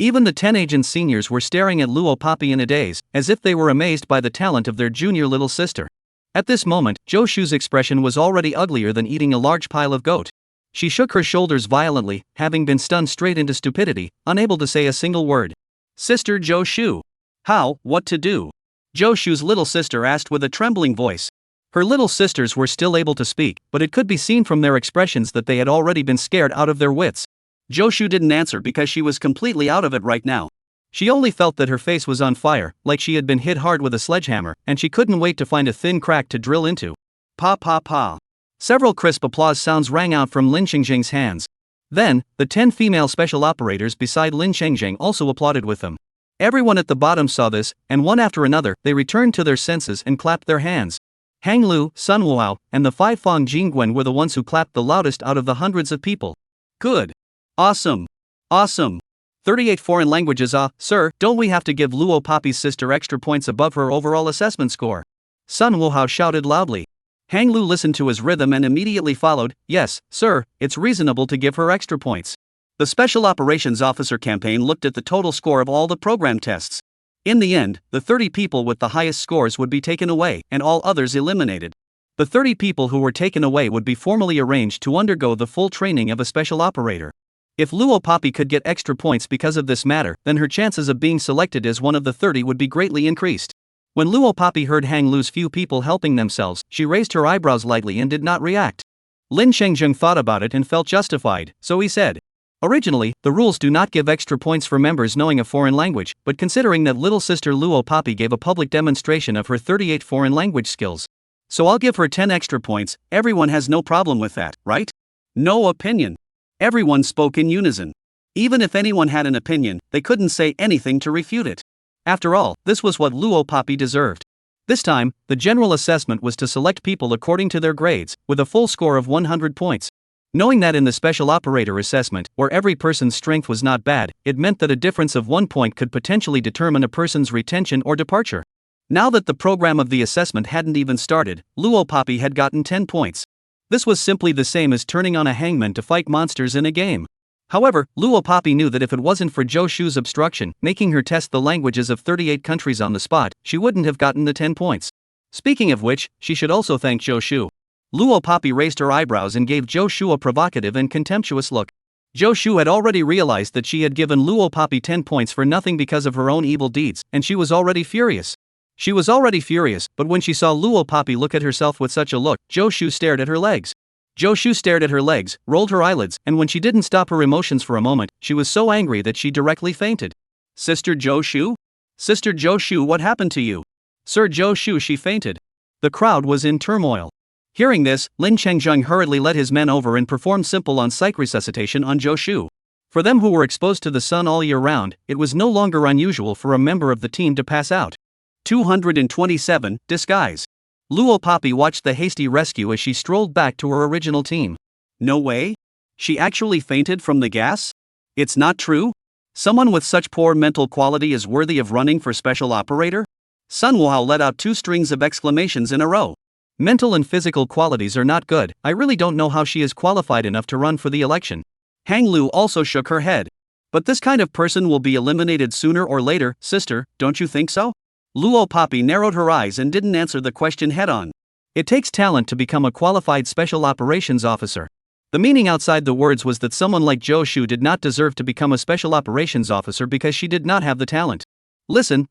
Even the 10 agent seniors were staring at Luo Papi in a daze, as if they were amazed by the talent of their junior little sister. At this moment, Zhou Shu's expression was already uglier than eating a large pile of goat. She shook her shoulders violently, having been stunned straight into stupidity, unable to say a single word. Sister Zhou Shu. How, what to do? Zhou Shu's little sister asked with a trembling voice. Her little sisters were still able to speak, but it could be seen from their expressions that they had already been scared out of their wits. Zhou Shu didn't answer because she was completely out of it right now. She only felt that her face was on fire, like she had been hit hard with a sledgehammer, and she couldn't wait to find a thin crack to drill into. Pa pa pa. Several crisp applause sounds rang out from Lin Xingzheng's hands. Then, the 10 female special operators beside Lin Xingzheng also applauded with them. Everyone at the bottom saw this, and one after another, they returned to their senses and clapped their hands. Hang Lu, Sun Wuhao, and the 5 Fang Jingguan were the ones who clapped the loudest out of the hundreds of people. Good. Awesome. Awesome. 38 foreign languages. Sir, don't we have to give Luo Papi's sister extra points above her overall assessment score? Sun Wuhao shouted loudly. Hang Lu listened to his rhythm and immediately followed, yes, sir, it's reasonable to give her extra points. The Special Operations Officer campaign looked at the total score of all the program tests. In the end, the 30 people with the highest scores would be taken away and all others eliminated. The 30 people who were taken away would be formally arranged to undergo the full training of a special operator. If Luo Papi could get extra points because of this matter, then her chances of being selected as one of the 30 would be greatly increased. When Luo Papi heard Hang Lu's few people helping themselves, she raised her eyebrows lightly and did not react. Lin Xingzheng thought about it and felt justified, so he said. Originally, the rules do not give extra points for members knowing a foreign language, but considering that little sister Luo Papi gave a public demonstration of her 38 foreign language skills, so I'll give her 10 extra points. Everyone has no problem with that, right? No opinion. Everyone spoke in unison. Even if anyone had an opinion, they couldn't say anything to refute it. After all, this was what Luo Papi deserved. This time, the general assessment was to select people according to their grades, with a full score of 100 points. Knowing that in the special operator assessment, where every person's strength was not bad, it meant that a difference of 1 point could potentially determine a person's retention or departure. Now that the program of the assessment hadn't even started, Luo Papi had gotten 10 points. This was simply the same as turning on a hangman to fight monsters in a game. However, Luo Papi knew that if it wasn't for Zhou Shu's obstruction, making her test the languages of 38 countries on the spot, she wouldn't have gotten the 10 points. Speaking of which, she should also thank Zhou Shu. Luo Papi raised her eyebrows and gave Zhou Shu a provocative and contemptuous look. Zhou Shu had already realized that she had given Luo Papi 10 points for nothing because of her own evil deeds, and she was already furious. She was already furious, but when she saw Luo Papi look at herself with such a look, Zhou Shu stared at her legs. Zhou Shu stared at her legs, rolled her eyelids, and when she didn't stop her emotions for a moment, she was so angry that she directly fainted. Sister Zhou Shu? Sister Zhou Shu, what happened to you? Sir Zhou Shu, she fainted. The crowd was in turmoil. Hearing this, Lin Xingzheng hurriedly led his men over and performed simple on-psych resuscitation on Zhou Shu. For them who were exposed to the sun all year round, it was no longer unusual for a member of the team to pass out. 227, disguise. Luo Papi watched the hasty rescue as she strolled back to her original team. No way? She actually fainted from the gas? It's not true? Someone with such poor mental quality is worthy of running for special operator? Sun Wuhao let out 2 strings of exclamations in a row. Mental and physical qualities are not good. I really don't know how she is qualified enough to run for the election. Hang Lu also shook her head. But this kind of person will be eliminated sooner or later, sister, don't you think so? Luo Papi narrowed her eyes and didn't answer the question head-on. It takes talent to become a qualified special operations officer. The meaning outside the words was that someone like Zhou Shu did not deserve to become a special operations officer because she did not have the talent. Listen,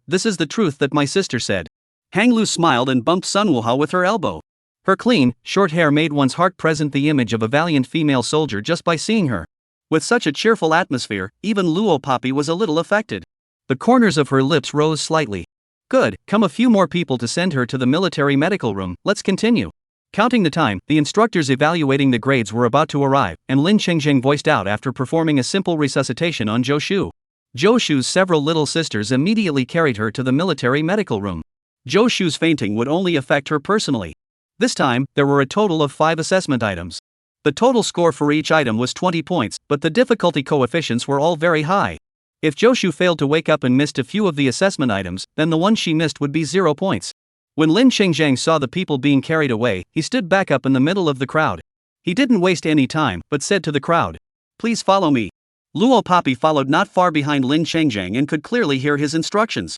this is the truth that my sister said. Hang Lu smiled and bumped Sun Wuhao with her elbow. Her clean, short hair made one's heart present the image of a valiant female soldier just by seeing her. With such a cheerful atmosphere, even Luo Papi was a little affected. The corners of her lips rose slightly. Good, come a few more people to send her to the military medical room, let's continue. Counting the time, the instructors evaluating the grades were about to arrive, and Lin Xingzheng voiced out after performing a simple resuscitation on Zhou Shu. Zhou Shu's several little sisters immediately carried her to the military medical room. Zhou Shu's fainting would only affect her personally. This time, there were a total of 5 assessment items. The total score for each item was 20 points, but the difficulty coefficients were all very high. If Zhou Shu failed to wake up and missed a few of the assessment items, then the one she missed would be 0 points. When Lin Xingzheng saw the people being carried away, he stood back up in the middle of the crowd. He didn't waste any time, but said to the crowd, "Please follow me." Luo Papi followed not far behind Lin Shengzhang and could clearly hear his instructions.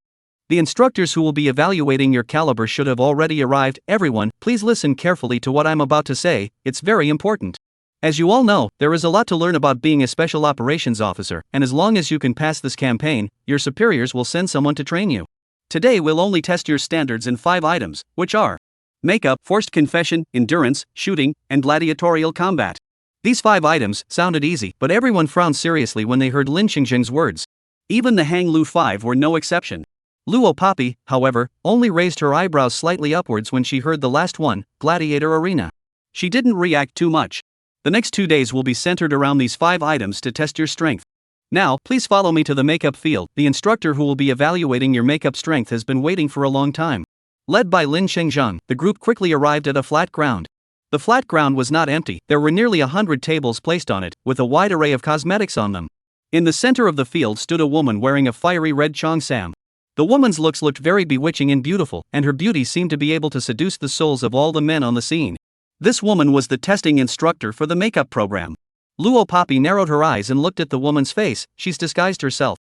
The instructors who will be evaluating your caliber should have already arrived. Everyone, please listen carefully to what I'm about to say, it's very important. As you all know, there is a lot to learn about being a special operations officer, and as long as you can pass this campaign, your superiors will send someone to train you. Today we'll only test your standards in 5 items, which are makeup, forced confession, endurance, shooting, and gladiatorial combat. These 5 items sounded easy, but everyone frowned seriously when they heard Lin Xingzheng's words. Even the Hang Lu 5 were no exception. Luo Papi, however, only raised her eyebrows slightly upwards when she heard the last one, Gladiator Arena. She didn't react too much. The next 2 days will be centered around these 5 items to test your strength. Now, please follow me to the makeup field. The instructor who will be evaluating your makeup strength has been waiting for a long time. Led by Lin Shengzhang, the group quickly arrived at a flat ground. The flat ground was not empty, there were nearly 100 tables placed on it, with a wide array of cosmetics on them. In the center of the field stood a woman wearing a fiery red cheongsam. The woman's looks looked very bewitching and beautiful, and her beauty seemed to be able to seduce the souls of all the men on the scene. This woman was the testing instructor for the makeup program. Luo Papi narrowed her eyes and looked at the woman's face. She's disguised herself.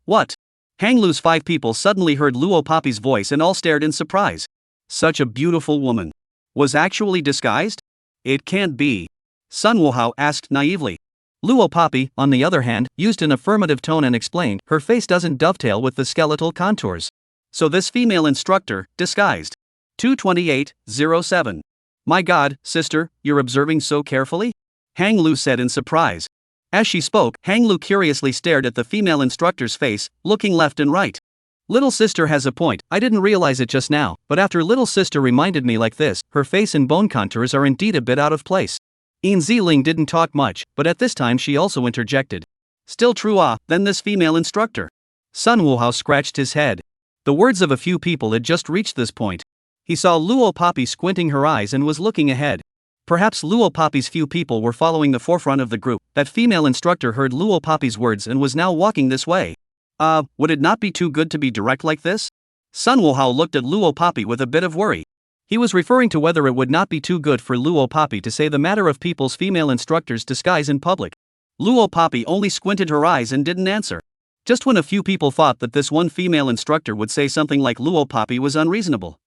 What? Hang Lu's 5 people suddenly heard Luo Papi's voice and all stared in surprise. Such a beautiful woman. Was actually disguised? It can't be. Sun Wuhao asked naively. Luo Papi, on the other hand, used an affirmative tone and explained, her face doesn't dovetail with the skeletal contours. So this female instructor, disguised. 228-07. My God, sister, you're observing so carefully? Hang Lu said in surprise. As she spoke, Hang Lu curiously stared at the female instructor's face, looking left and right. Little sister has a point, I didn't realize it just now, but after little sister reminded me like this, her face and bone contours are indeed a bit out of place. Yin Ziling didn't talk much, but at this time she also interjected. Still true then this female instructor. Sun Wuhao scratched his head. The words of a few people had just reached this point. He saw Luo Papi squinting her eyes and was looking ahead. Perhaps Luo Papi's few people were following the forefront of the group. That female instructor heard Luo Papi's words and was now walking this way. Would it not be too good to be direct like this? Sun Wuhao looked at Luo Papi with a bit of worry. He was referring to whether it would not be too good for Luo Papi to say the matter of people's female instructors' disguise in public. Luo Papi only squinted her eyes and didn't answer. Just when a few people thought that this one female instructor would say something like Luo Papi was unreasonable,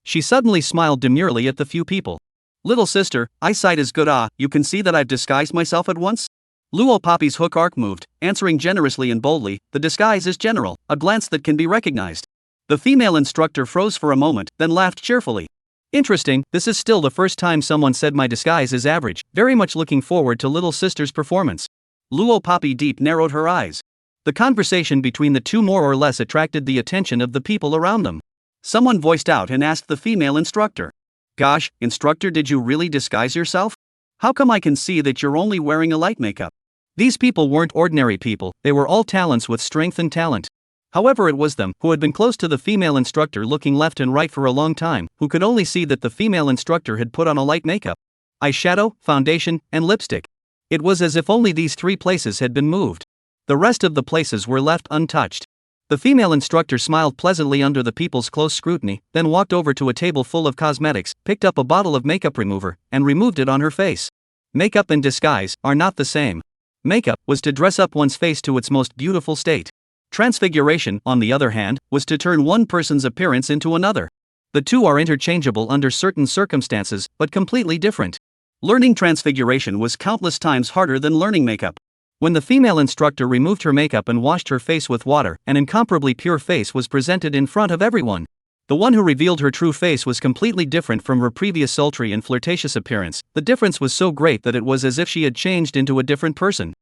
she suddenly smiled demurely at the few people. Little sister, eyesight is good you can see that I've disguised myself at once? Luo Papi's hook arc moved, answering generously and boldly, the disguise is general, a glance that can be recognized. The female instructor froze for a moment, then laughed cheerfully. Interesting, this is still the first time someone said my disguise is average, very much looking forward to little sister's performance. Luo Papi deep narrowed her eyes. The conversation between the two more or less attracted the attention of the people around them. Someone voiced out and asked the female instructor. Gosh, instructor, did you really disguise yourself? How come I can see that you're only wearing a light makeup? These people weren't ordinary people, they were all talents with strength and talent. However, it was them, who had been close to the female instructor looking left and right for a long time, who could only see that the female instructor had put on a light makeup. Eyeshadow, foundation, and lipstick. It was as if only these 3 places had been moved. The rest of the places were left untouched. The female instructor smiled pleasantly under the people's close scrutiny, then walked over to a table full of cosmetics, picked up a bottle of makeup remover, and removed it on her face. Makeup and disguise are not the same. Makeup was to dress up one's face to its most beautiful state. Transfiguration, on the other hand, was to turn one person's appearance into another. The two are interchangeable under certain circumstances, but completely different. Learning transfiguration was countless times harder than learning makeup. When the female instructor removed her makeup and washed her face with water, an incomparably pure face was presented in front of everyone. The one who revealed her true face was completely different from her previous sultry and flirtatious appearance. The difference was so great that it was as if she had changed into a different person.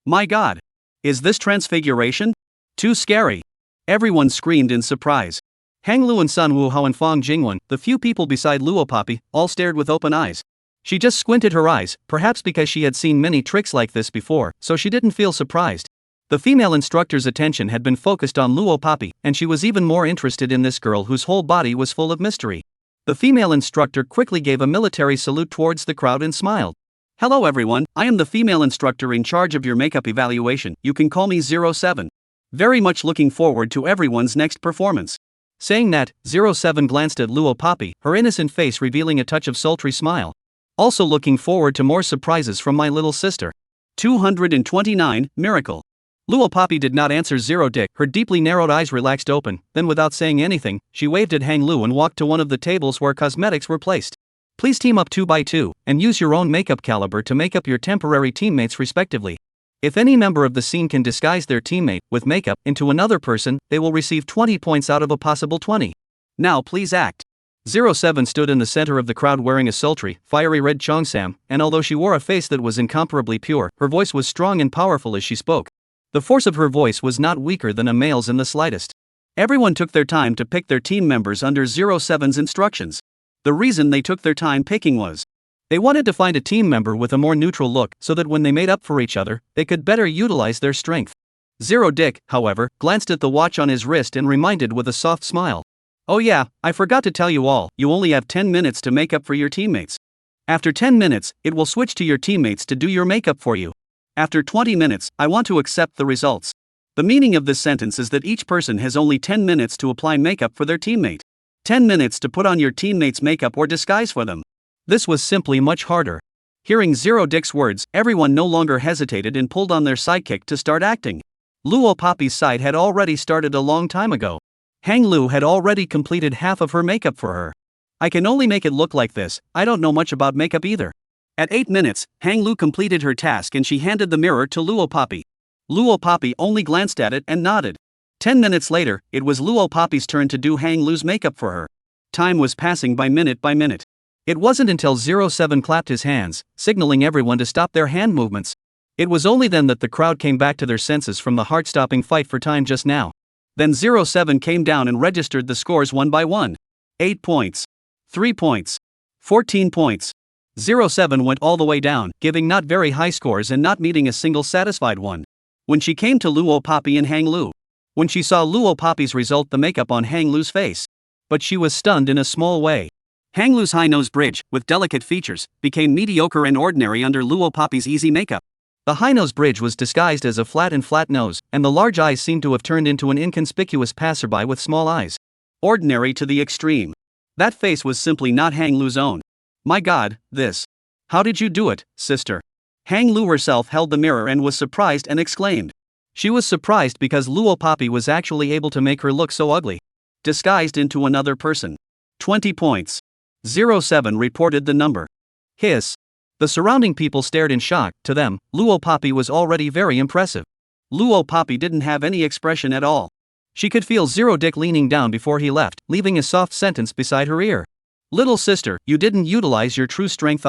My God! Is this transfiguration? Too scary! Everyone screamed in surprise. Hang Lu and Sun Wuhao and Fang Jingwen, the few people beside Luo Papi, all stared with open eyes. She just squinted her eyes, perhaps because she had seen many tricks like this before, so she didn't feel surprised. The female instructor's attention had been focused on Luo Papi, and she was even more interested in this girl whose whole body was full of mystery. The female instructor quickly gave a military salute towards the crowd and smiled. Hello everyone, I am the female instructor in charge of your makeup evaluation, you can call me 07. Very much looking forward to everyone's next performance. Saying that, 07 glanced at Luo Papi, her innocent face revealing a touch of sultry smile. Also looking forward to more surprises from my little sister. 229, Miracle. Luo Poppy did not answer Zero Dick, her deeply narrowed eyes relaxed open, then without saying anything, she waved at Hang Lu and walked to one of the tables where cosmetics were placed. Please team up 2 by 2, and use your own makeup caliber to make up your temporary teammates respectively. If any member of the scene can disguise their teammate, with makeup, into another person, they will receive 20 points out of a possible 20. Now please act. 07 stood in the center of the crowd wearing a sultry, fiery red cheongsam, and although she wore a face that was incomparably pure, her voice was strong and powerful as she spoke. The force of her voice was not weaker than a male's in the slightest. Everyone took their time to pick their team members under 07's instructions. The reason they took their time picking was they wanted to find a team member with a more neutral look so that when they made up for each other, they could better utilize their strength. Zero Dick, however, glanced at the watch on his wrist and reminded with a soft smile. Oh yeah, I forgot to tell you all, you only have 10 minutes to make up for your teammates. After 10 minutes, it will switch to your teammates to do your makeup for you. After 20 minutes, I want to accept the results. The meaning of this sentence is that each person has only 10 minutes to apply makeup for their teammate. 10 minutes to put on your teammate's makeup or disguise for them. This was simply much harder. Hearing Zero Dick's words, everyone no longer hesitated and pulled on their sidekick to start acting. Luo Poppy's side had already started a long time ago. Hang Lu had already completed half of her makeup for her. I can only make it look like this, I don't know much about makeup either. At 8 minutes, Hang Lu completed her task and she handed the mirror to Luo Poppy. Luo Poppy only glanced at it and nodded. 10 minutes later, it was Luo Poppy's turn to do Hang Lu's makeup for her. Time was passing by minute by minute. It wasn't until 07 clapped his hands, signaling everyone to stop their hand movements. It was only then that the crowd came back to their senses from the heart-stopping fight for time just now. Then 07 came down and registered the scores one by one. 8 points. 3 points. 14 points. 07 went all the way down, giving not very high scores and not meeting a single satisfied one. When she came to Luo Poppy and Hang Lu. When she saw Luo Poppy's result, the makeup on Hang Lu's face. But she was stunned in a small way. Hang Lu's high nose bridge, with delicate features, became mediocre and ordinary under Luo Poppy's easy makeup. The high nose bridge was disguised as a flat nose, and the large eyes seemed to have turned into an inconspicuous passerby with small eyes. Ordinary to the extreme. That face was simply not Hang Lu's own. My god, this. How did you do it, sister? Hang Lu herself held the mirror and was surprised and exclaimed. She was surprised because Luo Poppy was actually able to make her look so ugly. Disguised into another person. 20 points. 07 reported the number. Hiss. The surrounding people stared in shock. To them, Luo Poppy was already very impressive. Luo Poppy didn't have any expression at all. She could feel Zero Dick leaning down before he left, leaving a soft sentence beside her ear. Little sister, you didn't utilize your true strength.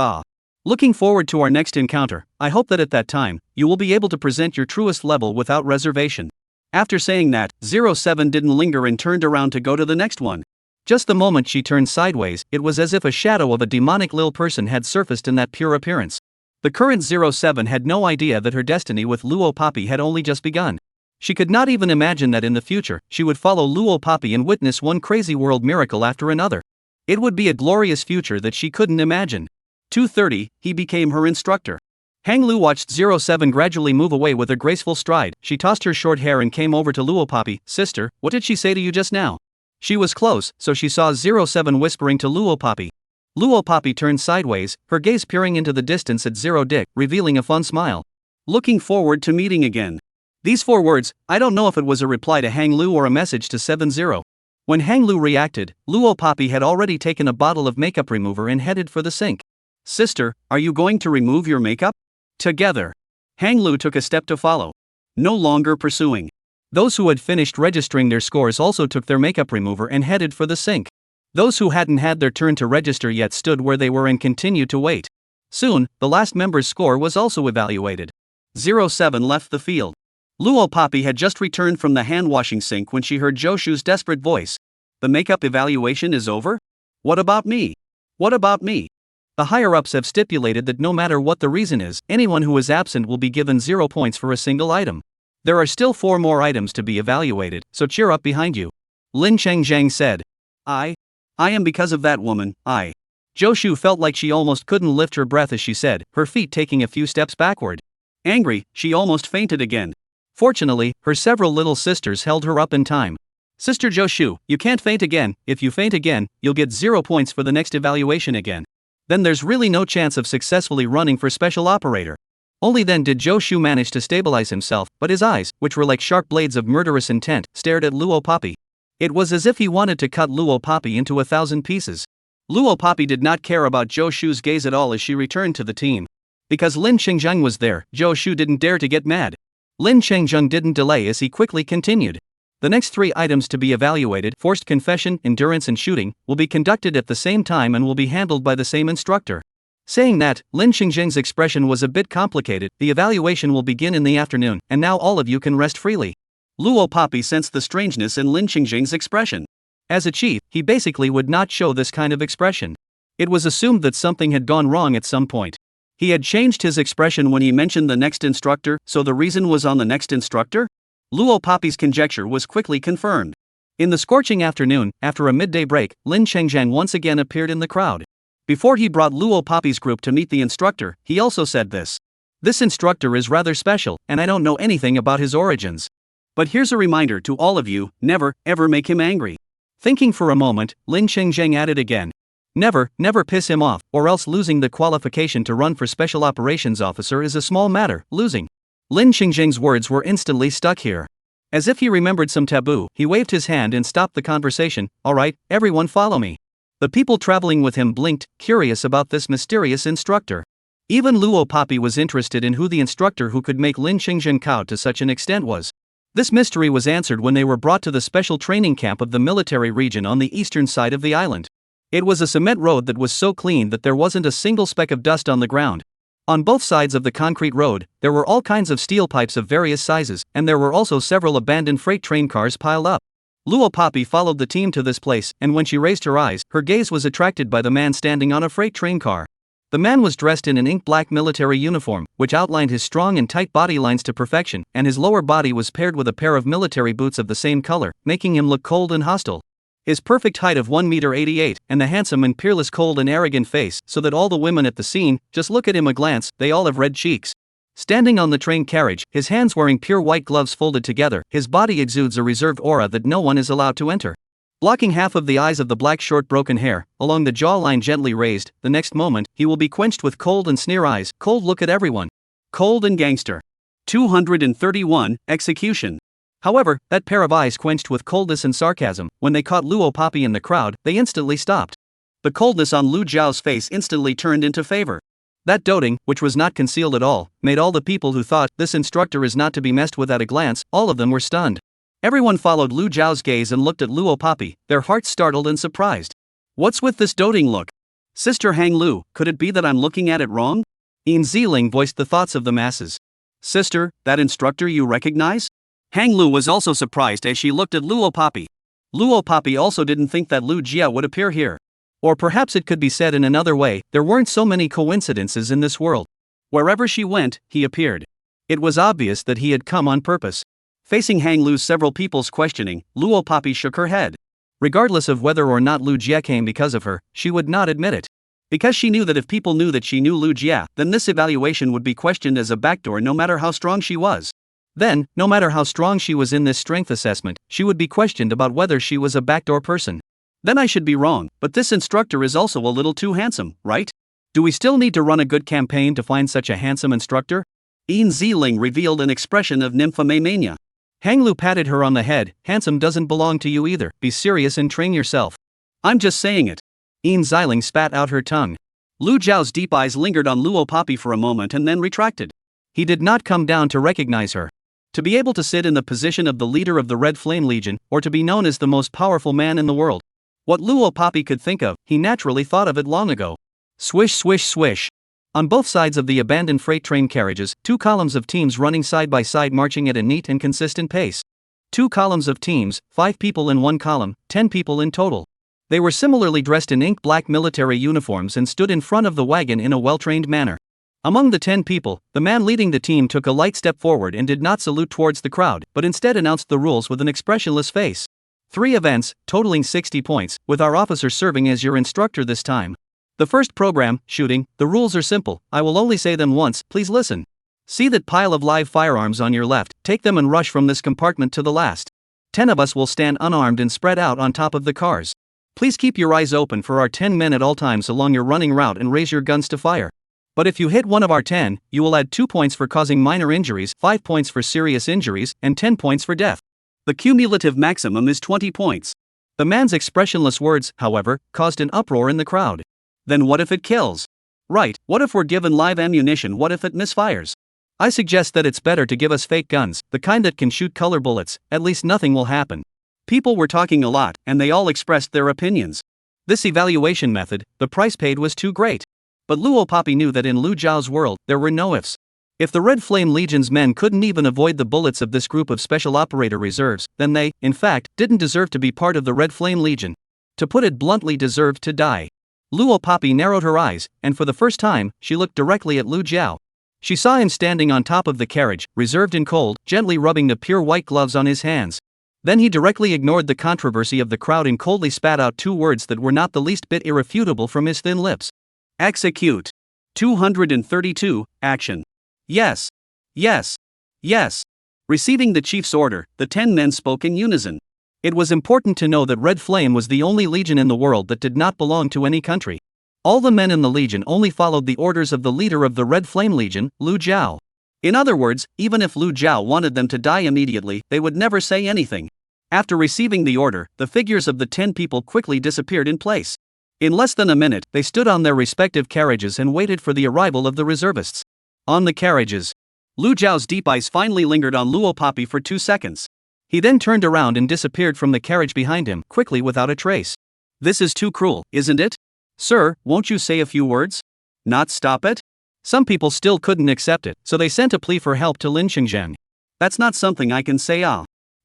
Looking forward to our next encounter, I hope that at that time, you will be able to present your truest level without reservation. After saying that, 07 didn't linger and turned around to go to the next one. Just the moment she turned sideways, it was as if a shadow of a demonic lil person had surfaced in that pure appearance. The current 07 had no idea that her destiny with Luo Poppy had only just begun. She could not even imagine that in the future, she would follow Luo Poppy and witness one crazy world miracle after another. It would be a glorious future that she couldn't imagine. 2:30, he became her instructor. Hang Lu watched 07 gradually move away with a graceful stride. She tossed her short hair and came over to Luo Poppy. Sister, what did she say to you just now? She was close, so she saw 07 whispering to Luo Poppy. Luo Poppy turned sideways, her gaze peering into the distance at Zero Dick, revealing a fun smile. Looking forward to meeting again. These 4 words, I don't know if it was a reply to Hang Lu or a message to 70. When Hang Lu reacted, Luo Poppy had already taken a bottle of makeup remover and headed for the sink. Sister, are you going to remove your makeup? Together. Hang Lu took a step to follow. No longer pursuing. Those who had finished registering their scores also took their makeup remover and headed for the sink. Those who hadn't had their turn to register yet stood where they were and continued to wait. Soon, the last member's score was also evaluated. 07 left the field. Luo Poppy had just returned from the hand-washing sink when she heard Joshu's desperate voice. The makeup evaluation is over? What about me? What about me? The higher-ups have stipulated that no matter what the reason is, anyone who is absent will be given 0 points for a single item. There are still 4 more items to be evaluated, so cheer up behind you. Lin Chengzhang said. I am because of that woman, Joshu felt like she almost couldn't lift her breath as she said, her feet taking a few steps backward. Angry, she almost fainted again. Fortunately, her several little sisters held her up in time. Sister Joshu, you can't faint again. If you faint again, you'll get 0 points for the next evaluation again. Then there's really no chance of successfully running for special operator. Only then did Zhou Shu manage to stabilize himself, but his eyes, which were like sharp blades of murderous intent, stared at Luo Papi. It was as if he wanted to cut Luo Papi into 1,000 pieces. Luo Papi did not care about Zhou Shu's gaze at all as she returned to the team. Because Lin Qingzheng was there, Zhou Shu didn't dare to get mad. Lin Qingzheng didn't delay as he quickly continued. The next 3 items to be evaluated, forced confession, endurance and shooting, will be conducted at the same time and will be handled by the same instructor. Saying that, Lin Qingzheng's expression was a bit complicated. The evaluation will begin in the afternoon, and now all of you can rest freely. Luo Papi sensed the strangeness in Lin Qingzheng's expression. As a chief, he basically would not show this kind of expression. It was assumed that something had gone wrong at some point. He had changed his expression when he mentioned the next instructor, so the reason was on the next instructor? Luo Papi's conjecture was quickly confirmed. In the scorching afternoon, after a midday break, Lin Qingzheng once again appeared in the crowd. Before he brought Luo Papi's group to meet the instructor, he also said this. This instructor is rather special, and I don't know anything about his origins. But here's a reminder to all of you, never, ever make him angry. Thinking for a moment, Lin Qingzheng added again. Never piss him off, or else losing the qualification to run for Special Operations Officer is a small matter. Losing. Lin Qingzheng's words were instantly stuck here. As if he remembered some taboo, he waved his hand and stopped the conversation. Alright, everyone follow me. The people traveling with him blinked, curious about this mysterious instructor. Even Luo Papi was interested in who the instructor who could make Lin Qingzheng cow to such an extent was. This mystery was answered when they were brought to the special training camp of the military region on the eastern side of the island. It was a cement road that was so clean that there wasn't a single speck of dust on the ground. On both sides of the concrete road, there were all kinds of steel pipes of various sizes, and there were also several abandoned freight train cars piled up. Luo Papi followed the team to this place, and when she raised her eyes, her gaze was attracted by the man standing on a freight train car. The man was dressed in an ink-black military uniform, which outlined his strong and tight body lines to perfection, and his lower body was paired with a pair of military boots of the same color, making him look cold and hostile. His perfect height of 1.88 m, and the handsome and peerless cold and arrogant face, so that all the women at the scene, just look at him a glance, they all have red cheeks. Standing on the train carriage, his hands wearing pure white gloves folded together, his body exudes a reserved aura that no one is allowed to enter. Blocking half of the eyes of the black short broken hair, along the jawline gently raised, the next moment, he will be quenched with cold and sneer eyes, cold look at everyone. Cold and gangster. 231, execution. However, that pair of eyes quenched with coldness and sarcasm, when they caught Luo Papi in the crowd, they instantly stopped. The coldness on Lu Zhao's face instantly turned into favor. That doting, which was not concealed at all, made all the people who thought this instructor is not to be messed with at a glance, all of them were stunned. Everyone followed Lu Zhao's gaze and looked at Luo Papi, their hearts startled and surprised. What's with this doting look? Sister Hang Lu, could it be that I'm looking at it wrong? Yin Ziling voiced the thoughts of the masses. Sister, that instructor you recognize? Hang Lu was also surprised as she looked at Luo Papi. Luo Papi also didn't think that Lu Jia would appear here. Or perhaps it could be said in another way, there weren't so many coincidences in this world. Wherever she went, he appeared. It was obvious that he had come on purpose. Facing Hang Lu's several people's questioning, Luo Papi shook her head. Regardless of whether or not Lu Jia came because of her, she would not admit it. Because she knew that if people knew that she knew Lu Jia, then this evaluation would be questioned as a backdoor no matter how strong she was. Then, no matter how strong she was in this strength assessment, she would be questioned about whether she was a backdoor person. Then I should be wrong, but this instructor is also a little too handsome, right? Do we still need to run a good campaign to find such a handsome instructor? Yin Ziling revealed an expression of nymphomania. Hang Lu patted her on the head. Handsome doesn't belong to you either, be serious and train yourself. I'm just saying it. Yin Ziling spat out her tongue. Lu Zhao's deep eyes lingered on Luo Papi for a moment and then retracted. He did not come down to recognize her. To be able to sit in the position of the leader of the Red Flame Legion, or to be known as the most powerful man in the world. What Luo Papi could think of, he naturally thought of it long ago. Swish swish swish. On both sides of the abandoned freight train carriages, 2 columns of teams running side by side marching at a neat and consistent pace. 2 columns of teams, 5 people in 1 column, 10 people in total. They were similarly dressed in ink-black military uniforms and stood in front of the wagon in a well-trained manner. Among the 10 people, the man leading the team took a light step forward and did not salute towards the crowd, but instead announced the rules with an expressionless face. 3 events, totaling 60 points, with our officer serving as your instructor this time. The first program, shooting, the rules are simple, I will only say them once, please listen. See that pile of live firearms on your left, take them and rush from this compartment to the last. 10 of us will stand unarmed and spread out on top of the cars. Please keep your eyes open for our 10 men at all times along your running route and raise your guns to fire. But if you hit one of our 10, you will add 2 points for causing minor injuries, 5 points for serious injuries, and 10 points for death. The cumulative maximum is 20 points. The man's expressionless words, however, caused an uproar in the crowd. Then what if it kills? Right, what if we're given live ammunition? What if it misfires? I suggest that it's better to give us fake guns, the kind that can shoot color bullets, at least nothing will happen. People were talking a lot, and they all expressed their opinions. This evaluation method, the price paid was too great. But Luo Papi knew that in Lu Zhao's world, there were no ifs. If the Red Flame Legion's men couldn't even avoid the bullets of this group of Special Operator Reserves, then they, in fact, didn't deserve to be part of the Red Flame Legion. To put it bluntly, deserved to die. Luo Papi narrowed her eyes, and for the first time, she looked directly at Lu Zhao. She saw him standing on top of the carriage, reserved and cold, gently rubbing the pure white gloves on his hands. Then he directly ignored the controversy of the crowd and coldly spat out 2 words that were not the least bit irrefutable from his thin lips. Execute. 232, action. Yes. Yes. Yes. Receiving the chief's order, the 10 men spoke in unison. It was important to know that Red Flame was the only legion in the world that did not belong to any country. All the men in the legion only followed the orders of the leader of the Red Flame Legion, Lu Zhao. In other words, even if Lu Zhao wanted them to die immediately, they would never say anything. After receiving the order, the figures of the 10 people quickly disappeared in place. In less than a minute, they stood on their respective carriages and waited for the arrival of the reservists. On the carriages, Lu Zhao's deep eyes finally lingered on Luo Papi for 2 seconds. He then turned around and disappeared from the carriage behind him, quickly without a trace. This is too cruel, isn't it? Sir, won't you say a few words? Not stop it? Some people still couldn't accept it, so they sent a plea for help to Lin Xingzheng. That's not something I can say.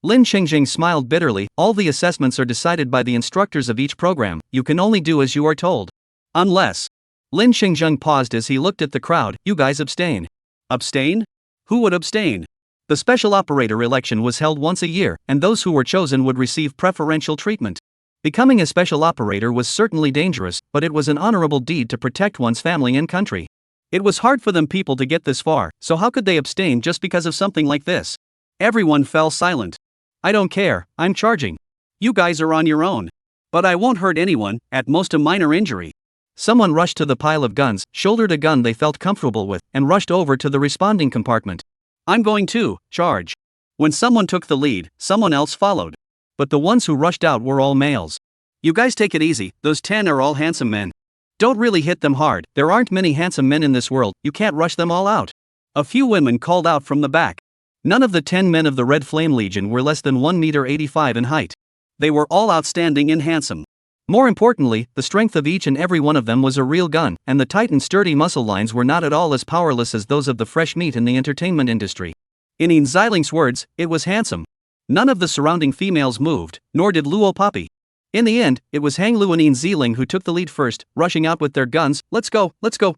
Lin Xingzheng smiled bitterly. All the assessments are decided by the instructors of each program. You can only do as you are told. Unless. Lin Xingzheng paused as he looked at the crowd. You guys abstain. Abstain? Who would abstain? The special operator election was held once a year, and those who were chosen would receive preferential treatment. Becoming a special operator was certainly dangerous, but it was an honorable deed to protect one's family and country. It was hard for them people to get this far, so how could they abstain just because of something like this? Everyone fell silent. I don't care, I'm charging. You guys are on your own. But I won't hurt anyone, at most a minor injury. Someone rushed to the pile of guns, shouldered a gun they felt comfortable with, and rushed over to the responding compartment. I'm going to charge. When someone took the lead, someone else followed. But the ones who rushed out were all males. You guys take it easy, those 10 are all handsome men. Don't really hit them hard, there aren't many handsome men in this world, you can't rush them all out. A few women called out from the back. None of the 10 men of the Red Flame Legion were less than 1.85 meters in height. They were all outstanding and handsome. More importantly, the strength of each and every one of them was a real gun, and the tight and sturdy muscle lines were not at all as powerless as those of the fresh meat in the entertainment industry. In Yin Ziling's words, it was handsome. None of the surrounding females moved, nor did Luo Papi. In the end, it was Hang Lu and Yin Ziling who took the lead first, rushing out with their guns. Let's go,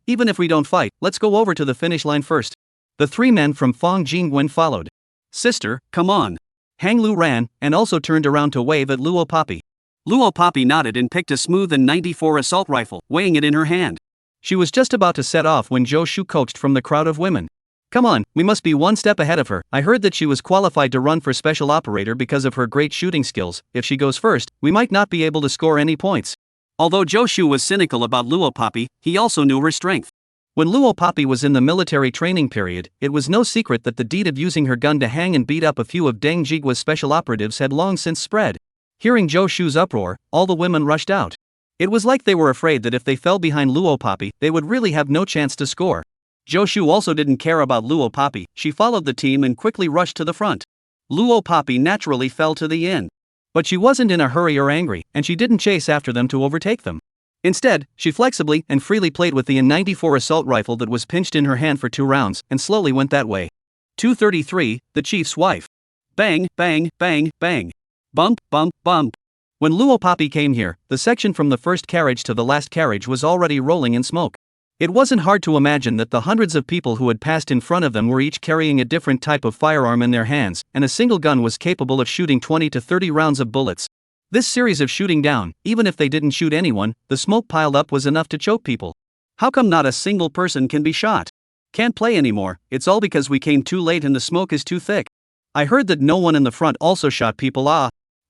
even if we don't fight, let's go over to the finish line first. The 3 men from Fong Jingwen followed. Sister, come on. Hang Lu ran, and also turned around to wave at Luo Papi. Luo Papi nodded and picked a smooth and 94 assault rifle, weighing it in her hand. She was just about to set off when Zhou Shu coaxed from the crowd of women. Come on, we must be one step ahead of her. I heard that she was qualified to run for special operator because of her great shooting skills. If she goes first, we might not be able to score any points. Although Zhou Shu was cynical about Luo Papi, he also knew her strength. When Luo Papi was in the military training period, it was no secret that the deed of using her gun to hang and beat up a few of Deng Jigua's special operatives had long since spread. Hearing Zhou Shu's uproar, all the women rushed out. It was like they were afraid that if they fell behind Luo Papi, they would really have no chance to score. Zhou Shu also didn't care about Luo Papi. She followed the team and quickly rushed to the front. Luo Papi naturally fell to the end. But she wasn't in a hurry or angry, and she didn't chase after them to overtake them. Instead, she flexibly and freely played with the N94 assault rifle that was pinched in her hand for 2 rounds, and slowly went that way. 233, the chief's wife. Bang, bang, bang, bang. Bump, bump, bump. When Luo Papi came here, the section from the first carriage to the last carriage was already rolling in smoke. It wasn't hard to imagine that the hundreds of people who had passed in front of them were each carrying a different type of firearm in their hands, and a single gun was capable of shooting 20 to 30 rounds of bullets. This series of shooting down, even if they didn't shoot anyone, the smoke piled up was enough to choke people. How come not a single person can be shot? Can't play anymore, it's all because we came too late and the smoke is too thick. I heard that no one in the front also shot people.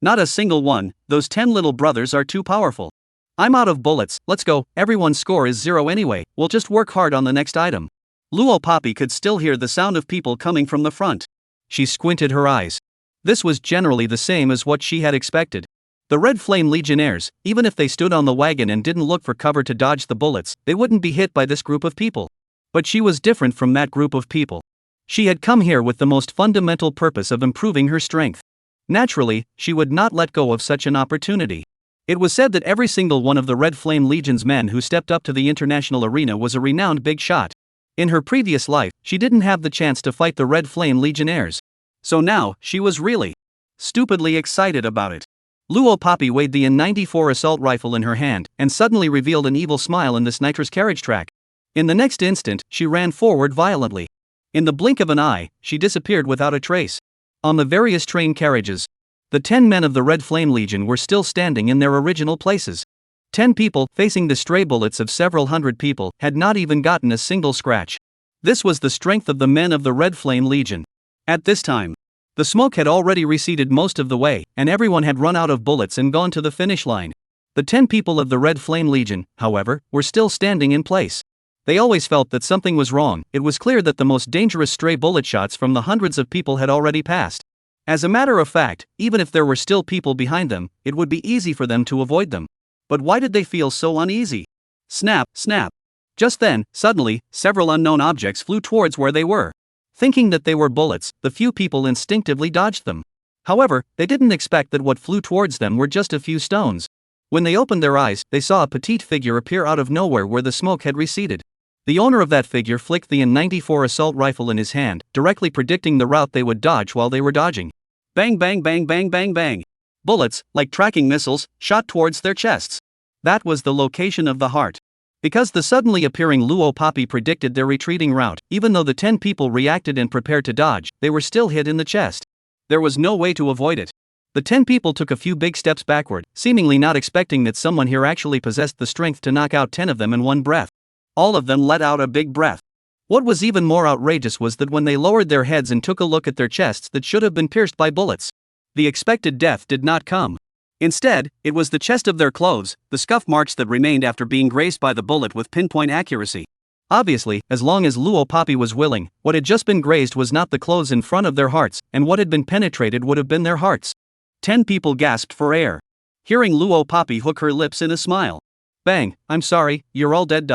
Not a single one, those 10 little brothers are too powerful. I'm out of bullets, let's go, everyone's score is 0 anyway, we'll just work hard on the next item. Luo Poppy could still hear the sound of people coming from the front. She squinted her eyes. This was generally the same as what she had expected. The Red Flame Legionnaires, even if they stood on the wagon and didn't look for cover to dodge the bullets, they wouldn't be hit by this group of people. But she was different from that group of people. She had come here with the most fundamental purpose of improving her strength. Naturally, she would not let go of such an opportunity. It was said that every single one of the Red Flame Legion's men who stepped up to the international arena was a renowned big shot. In her previous life, she didn't have the chance to fight the Red Flame Legionnaires. So now, she was really stupidly excited about it. Luo Poppy weighed the N94 assault rifle in her hand, and suddenly revealed an evil smile in this nitrous carriage track. In the next instant, she ran forward violently. In the blink of an eye, she disappeared without a trace. On the various train carriages, the 10 men of the Red Flame Legion were still standing in their original places. 10 people, facing the stray bullets of several hundred people, had not even gotten a single scratch. This was the strength of the men of the Red Flame Legion. At this time, the smoke had already receded most of the way, and everyone had run out of bullets and gone to the finish line. The 10 people of the Red Flame Legion, however, were still standing in place. They always felt that something was wrong. It was clear that the most dangerous stray bullet shots from the hundreds of people had already passed. As a matter of fact, even if there were still people behind them, it would be easy for them to avoid them. But why did they feel so uneasy? Snap, snap. Just then, suddenly, several unknown objects flew towards where they were. Thinking that they were bullets, the few people instinctively dodged them. However, they didn't expect that what flew towards them were just a few stones. When they opened their eyes, they saw a petite figure appear out of nowhere where the smoke had receded. The owner of that figure flicked the N94 assault rifle in his hand, directly predicting the route they would dodge while they were dodging. Bang bang bang bang bang bang. Bullets, like tracking missiles, shot towards their chests. That was the location of the heart. Because the suddenly appearing Luo Poppy predicted their retreating route, even though the 10 people reacted and prepared to dodge, they were still hit in the chest. There was no way to avoid it. The 10 people took a few big steps backward, seemingly not expecting that someone here actually possessed the strength to knock out 10 of them in one breath. All of them let out a big breath. What was even more outrageous was that when they lowered their heads and took a look at their chests that should have been pierced by bullets, the expected death did not come. Instead, it was the chest of their clothes, the scuff marks that remained after being grazed by the bullet with pinpoint accuracy. Obviously, as long as Luo Poppy was willing, what had just been grazed was not the clothes in front of their hearts, and what had been penetrated would have been their hearts. 10 people gasped for air, hearing Luo Poppy hook her lips in a smile. Bang, I'm sorry, you're all dead.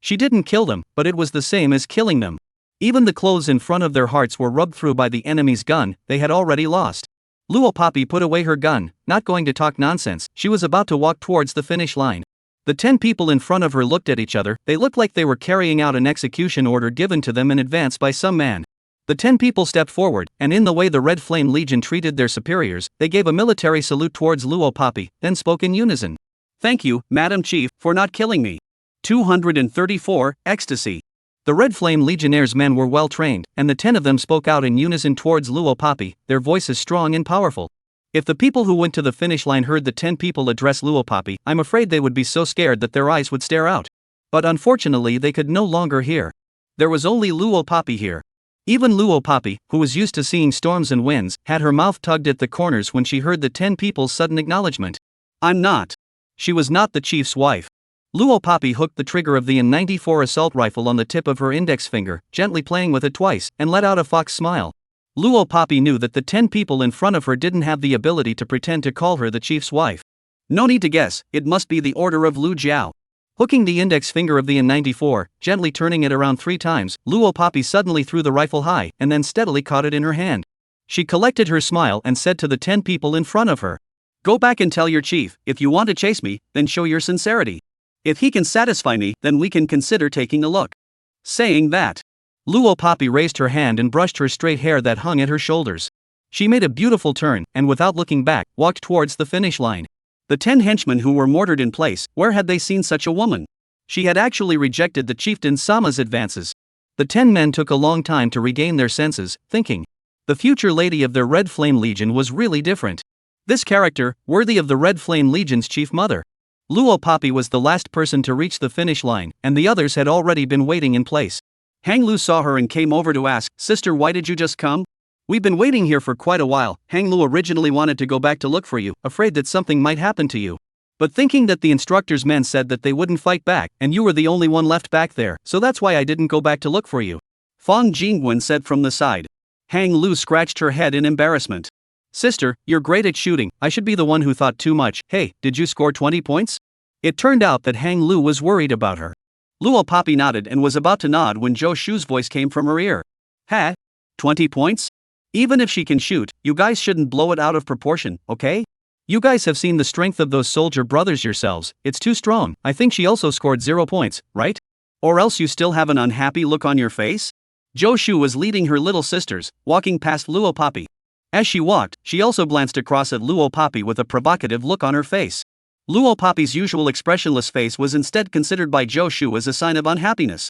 She didn't kill them, but it was the same as killing them. Even the clothes in front of their hearts were rubbed through by the enemy's gun they had already lost. Luo Poppy put away her gun, not going to talk nonsense. She was about to walk towards the finish line. The 10 people in front of her looked at each other. They looked like they were carrying out an execution order given to them in advance by some man. The 10 people stepped forward, and in the way the Red Flame Legion treated their superiors, they gave a military salute towards Luo Poppy, then spoke in unison. Thank you, Madam Chief, for not killing me. 234, Ecstasy. The Red Flame Legionnaires' men were well trained, and the 10 of them spoke out in unison towards Luo Poppy, their voices strong and powerful. If the people who went to the finish line heard the 10 people address Luo Poppy, I'm afraid they would be so scared that their eyes would stare out. But unfortunately they could no longer hear. There was only Luo Poppy here. Even Luo Poppy, who was used to seeing storms and winds, had her mouth tugged at the corners when she heard the 10 people's sudden acknowledgement. I'm not. She was not the chief's wife. Luo Poppy hooked the trigger of the N94 assault rifle on the tip of her index finger, gently playing with it twice, and let out a fox smile. Luo Poppy knew that the 10 people in front of her didn't have the ability to pretend to call her the chief's wife. No need to guess, it must be the order of Lu Jiao. Hooking the index finger of the N94, gently turning it around 3 times, Luo Poppy suddenly threw the rifle high, and then steadily caught it in her hand. She collected her smile and said to the 10 people in front of her, "Go back and tell your chief, if you want to chase me, then show your sincerity. If he can satisfy me, then we can consider taking a look." Saying that, Luo Poppy raised her hand and brushed her straight hair that hung at her shoulders. She made a beautiful turn, and without looking back, walked towards the finish line. The 10 henchmen who were mortared in place, where had they seen such a woman? She had actually rejected the chieftain Sama's advances. The 10 men took a long time to regain their senses, thinking. The future lady of their Red Flame Legion was really different. This character, worthy of the Red Flame Legion's chief mother. Luo Poppy was the last person to reach the finish line, and the others had already been waiting in place. Hang Lu saw her and came over to ask, "Sister, why did you just come?" "We've been waiting here for quite a while. Hang Lu originally wanted to go back to look for you, afraid that something might happen to you." But thinking that the instructor's men said that they wouldn't fight back, and you were the only one left back there, so that's why I didn't go back to look for you. Fang Jingwen said from the side. Hang Lu scratched her head in embarrassment. Sister, you're great at shooting, I should be the one who thought too much. Hey, did you score 20 points? It turned out that Hang Lu was worried about her. Luo Poppy nodded and was about to nod when Zhou Shu's voice came from her ear. 20 points? Even if she can shoot, you guys shouldn't blow it out of proportion, okay? You guys have seen the strength of those soldier brothers yourselves, it's too strong. I think she also scored 0 points, right? Or else you still have an unhappy look on your face? Zhou Shu was leading her little sisters, walking past Luo Poppy. As she walked, she also glanced across at Luo Poppy with a provocative look on her face. Luo Poppy's usual expressionless face was instead considered by Zhou Shu as a sign of unhappiness.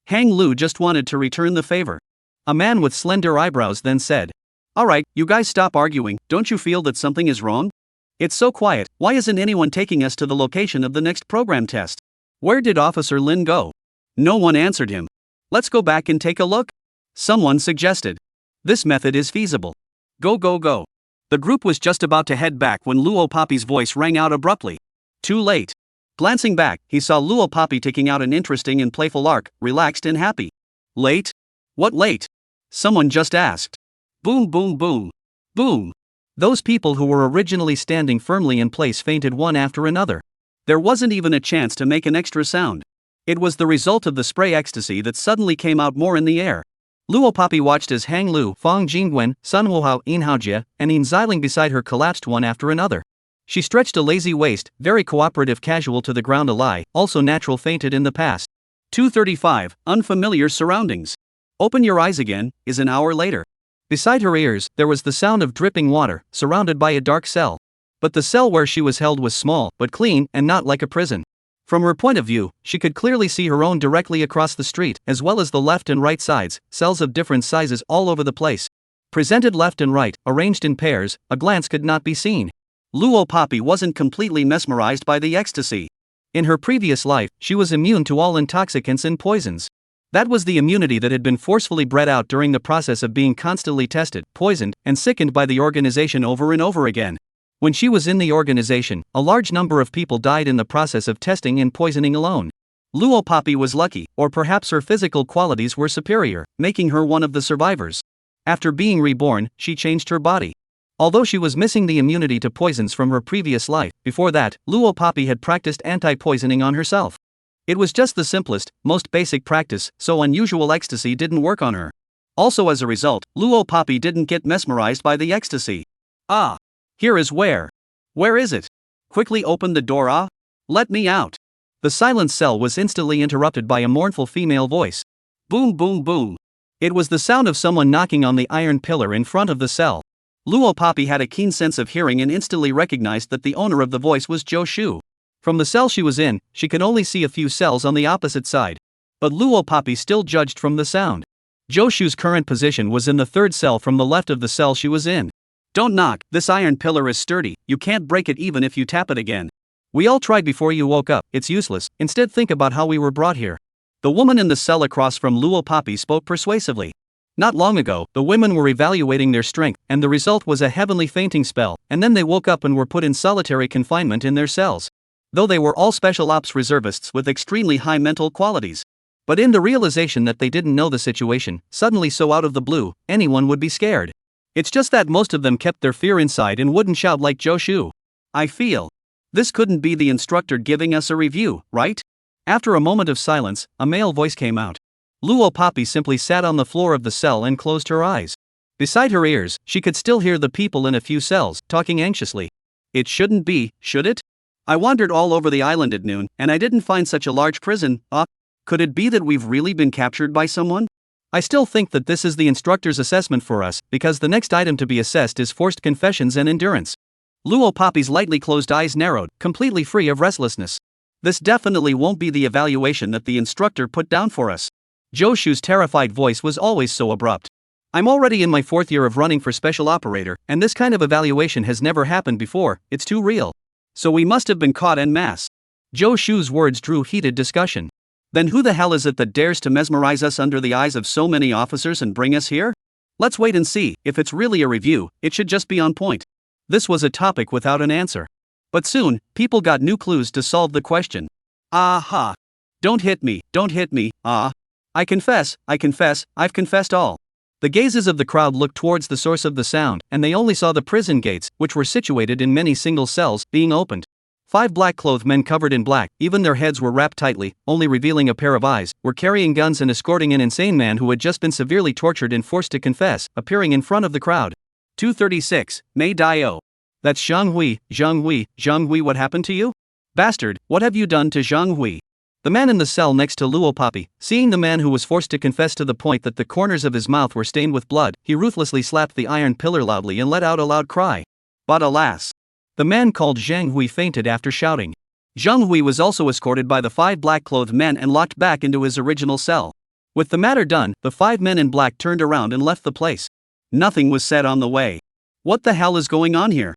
Hang Lu just wanted to return the favor. A man with slender eyebrows then said. Alright, you guys stop arguing, don't you feel that something is wrong? It's so quiet, why isn't anyone taking us to the location of the next program test? Where did Officer Lin go? No one answered him. Let's go back and take a look? Someone suggested. This method is feasible. Go go go. The group was just about to head back when Luo Poppy's voice rang out abruptly. Too late. Glancing back, he saw Luo Poppy taking out an interesting and playful arc, relaxed and happy. Late? What late? Someone just asked. Boom boom boom. Boom. Those people who were originally standing firmly in place fainted one after another. There wasn't even a chance to make an extra sound. It was the result of the spray ecstasy that suddenly came out more in the air. Luo Poppy watched as Hang Lu, Fang Jingwen, Sun Wuhao, In Haojie, and In Xiling beside her collapsed one after another. She stretched a lazy waist, very cooperative casual to the ground ally, also natural fainted in the past. 2:35, unfamiliar surroundings. Open your eyes again, is an hour later. Beside her ears, there was the sound of dripping water, surrounded by a dark cell. But the cell where she was held was small, but clean, and not like a prison. From her point of view, she could clearly see her own directly across the street, as well as the left and right sides, cells of different sizes all over the place. Presented left and right, arranged in pairs, a glance could not be seen. Luo Poppy wasn't completely mesmerized by the ecstasy. In her previous life, she was immune to all intoxicants and poisons. That was the immunity that had been forcefully bred out during the process of being constantly tested, poisoned, and sickened by the organization over and over again. When she was in the organization, a large number of people died in the process of testing and poisoning alone. Luo Poppy was lucky, or perhaps her physical qualities were superior, making her one of the survivors. After being reborn, she changed her body. Although she was missing the immunity to poisons from her previous life, before that, Luo Poppy had practiced anti-poisoning on herself. It was just the simplest, most basic practice, so unusual ecstasy didn't work on her. Also as a result, Luo Poppy didn't get mesmerized by the ecstasy. Ah! Here is where. Where is it? Quickly open the door, ah! Let me out! The silent cell was instantly interrupted by a mournful female voice. Boom boom boom. It was the sound of someone knocking on the iron pillar in front of the cell. Luo Poppy had a keen sense of hearing and instantly recognized that the owner of the voice was Zhou Shu. From the cell she was in, she could only see a few cells on the opposite side. But Luo Poppy still judged from the sound. Zhou Shu's current position was in the third cell from the left of the cell she was in. Don't knock, this iron pillar is sturdy, you can't break it even if you tap it again. We all tried before you woke up, it's useless, instead think about how we were brought here. The woman in the cell across from Luo Poppy spoke persuasively. Not long ago, the women were evaluating their strength, and the result was a heavenly fainting spell, and then they woke up and were put in solitary confinement in their cells. Though they were all special ops reservists with extremely high mental qualities. But in the realization that they didn't know the situation, suddenly so out of the blue, anyone would be scared. It's just that most of them kept their fear inside and wouldn't shout like Zhou Shu. I feel. This couldn't be the instructor giving us a review, right? After a moment of silence, a male voice came out. Luo Poppy simply sat on the floor of the cell and closed her eyes. Beside her ears, she could still hear the people in a few cells, talking anxiously. It shouldn't be, should it? I wandered all over the island at noon, and I didn't find such a large prison. Could it be that we've really been captured by someone? I still think that this is the instructor's assessment for us, because the next item to be assessed is forced confessions and endurance. Luo Poppy's lightly closed eyes narrowed, completely free of restlessness. This definitely won't be the evaluation that the instructor put down for us. Zhou Shu's terrified voice was always so abrupt. I'm already in my 4th year of running for special operator, and this kind of evaluation has never happened before, it's too real. So we must have been caught en masse. Zhou Shu's words drew heated discussion. Then who the hell is it that dares to mesmerize us under the eyes of so many officers and bring us here? Let's wait and see, if it's really a review, it should just be on point. This was a topic without an answer. But soon, people got new clues to solve the question. Aha! Don't hit me, ah. I've confessed all. The gazes of the crowd looked towards the source of the sound, and they only saw the prison gates, which were situated in many single cells, being opened. 5 black-clothed men covered in black, even their heads were wrapped tightly, only revealing a pair of eyes, were carrying guns and escorting an insane man who had just been severely tortured and forced to confess, appearing in front of the crowd. 236, Mei Dio. That's Zhang Hui, what happened to you? Bastard, what have you done to Zhang Hui? The man in the cell next to Luo Papi, seeing the man who was forced to confess to the point that the corners of his mouth were stained with blood, he ruthlessly slapped the iron pillar loudly and let out a loud cry. But alas! The man called Zhang Hui fainted after shouting. Zhang Hui was also escorted by the 5 black-clothed men and locked back into his original cell. With the matter done, the 5 men in black turned around and left the place. Nothing was said on the way. What the hell is going on here?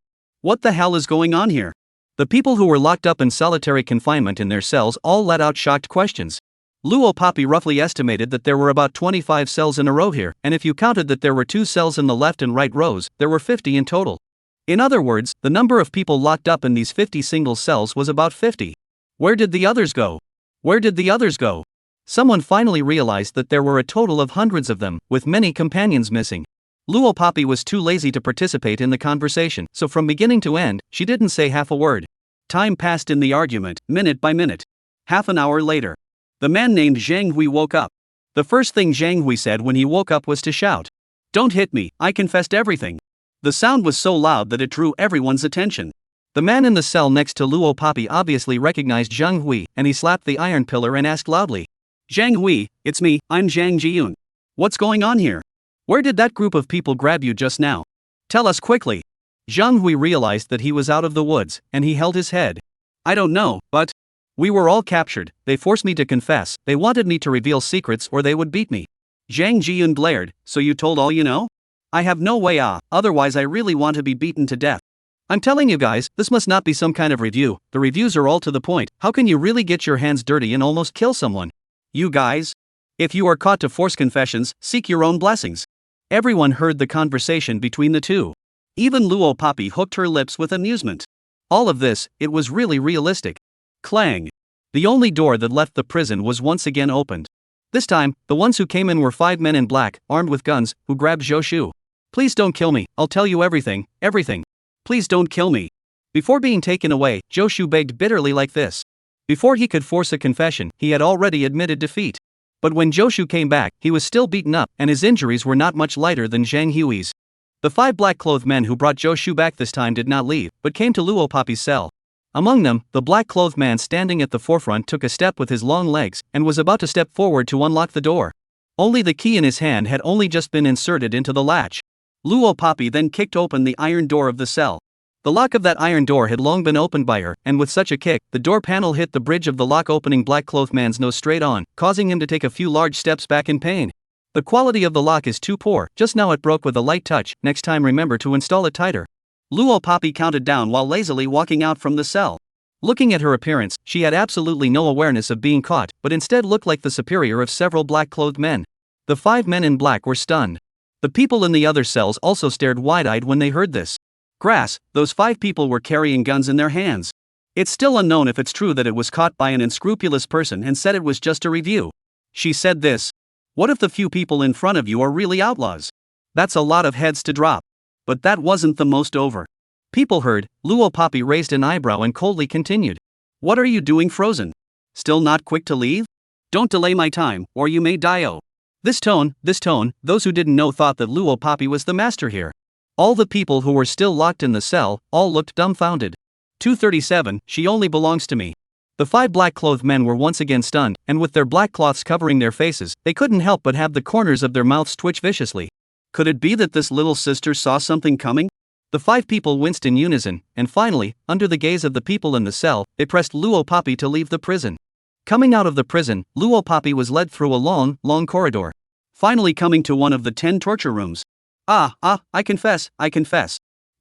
The people who were locked up in solitary confinement in their cells all let out shocked questions. Luo Papi roughly estimated that there were about 25 cells in a row here, and if you counted that there were 2 cells in the left and right rows, there were 50 in total. In other words, the number of people locked up in these 50 single cells was about 50. Where did the others go? Someone finally realized that there were a total of hundreds of them, with many companions missing. Luo Papi was too lazy to participate in the conversation, so from beginning to end, she didn't say half a word. Time passed in the argument, minute by minute. Half an hour later, the man named Zhang Hui woke up. The first thing Zhang Hui said when he woke up was to shout, "Don't hit me, I confessed everything." The sound was so loud that it drew everyone's attention. The man in the cell next to Luo Papi obviously recognized Zhang Hui, and he slapped the iron pillar and asked loudly, "Zhang Hui, it's me, I'm Zhang Jiyun. What's going on here? Where did that group of people grab you just now? Tell us quickly." Zhang Hui realized that he was out of the woods, and he held his head. "I don't know, but we were all captured, they forced me to confess, they wanted me to reveal secrets or they would beat me." Zhang Jiyun glared, "So you told all you know? I have no way otherwise I really want to be beaten to death. I'm telling you guys, this must not be some kind of review, the reviews are all to the point, how can you really get your hands dirty and almost kill someone? You guys? If you are caught to force confessions, seek your own blessings." Everyone heard the conversation between the two. Even Luo Papi hooked her lips with amusement. All of this, it was really realistic. Clang! The only door that left the prison was once again opened. This time, the ones who came in were 5 men in black, armed with guns, who grabbed Zhou Shu. "Please don't kill me, I'll tell you everything. Please don't kill me." Before being taken away, Zhou Shu begged bitterly like this. Before he could force a confession, he had already admitted defeat. But when Zhou Shu came back, he was still beaten up, and his injuries were not much lighter than Zhang Hui's. The 5 black-clothed men who brought Zhou Shu back this time did not leave, but came to Luo Papi's cell. Among them, the black-clothed man standing at the forefront took a step with his long legs, and was about to step forward to unlock the door. Only the key in his hand had only just been inserted into the latch. Luo Papi then kicked open the iron door of the cell. The lock of that iron door had long been opened by her, and with such a kick, the door panel hit the bridge of the lock-opening black-clothed man's nose straight on, causing him to take a few large steps back in pain. The quality of the lock is too poor, just now it broke with a light touch, next time remember to install it tighter. Luo Papi counted down while lazily walking out from the cell. Looking at her appearance, she had absolutely no awareness of being caught, but instead looked like the superior of several black-clothed men. The 5 men in black were stunned. The people in the other cells also stared wide-eyed when they heard this. Grass, those 5 people were carrying guns in their hands. It's still unknown if it's true that it was caught by an unscrupulous person and said it was just a review. She said this. What if the few people in front of you are really outlaws? That's a lot of heads to drop. But that wasn't the most over. People heard, Luo Papi raised an eyebrow and coldly continued. What are you doing frozen? Still not quick to leave? Don't delay my time, or you may die. This tone, those who didn't know thought that Luo Papi was the master here. All the people who were still locked in the cell, all looked dumbfounded. 237, she only belongs to me. The 5 black-clothed men were once again stunned, and with their black cloths covering their faces, they couldn't help but have the corners of their mouths twitch viciously. Could it be that this little sister saw something coming? The 5 people winced in unison, and finally, under the gaze of the people in the cell, they pressed Luo Papi to leave the prison. Coming out of the prison, Luo Papi was led through a long corridor. Finally coming to one of the 10 torture rooms. I confess.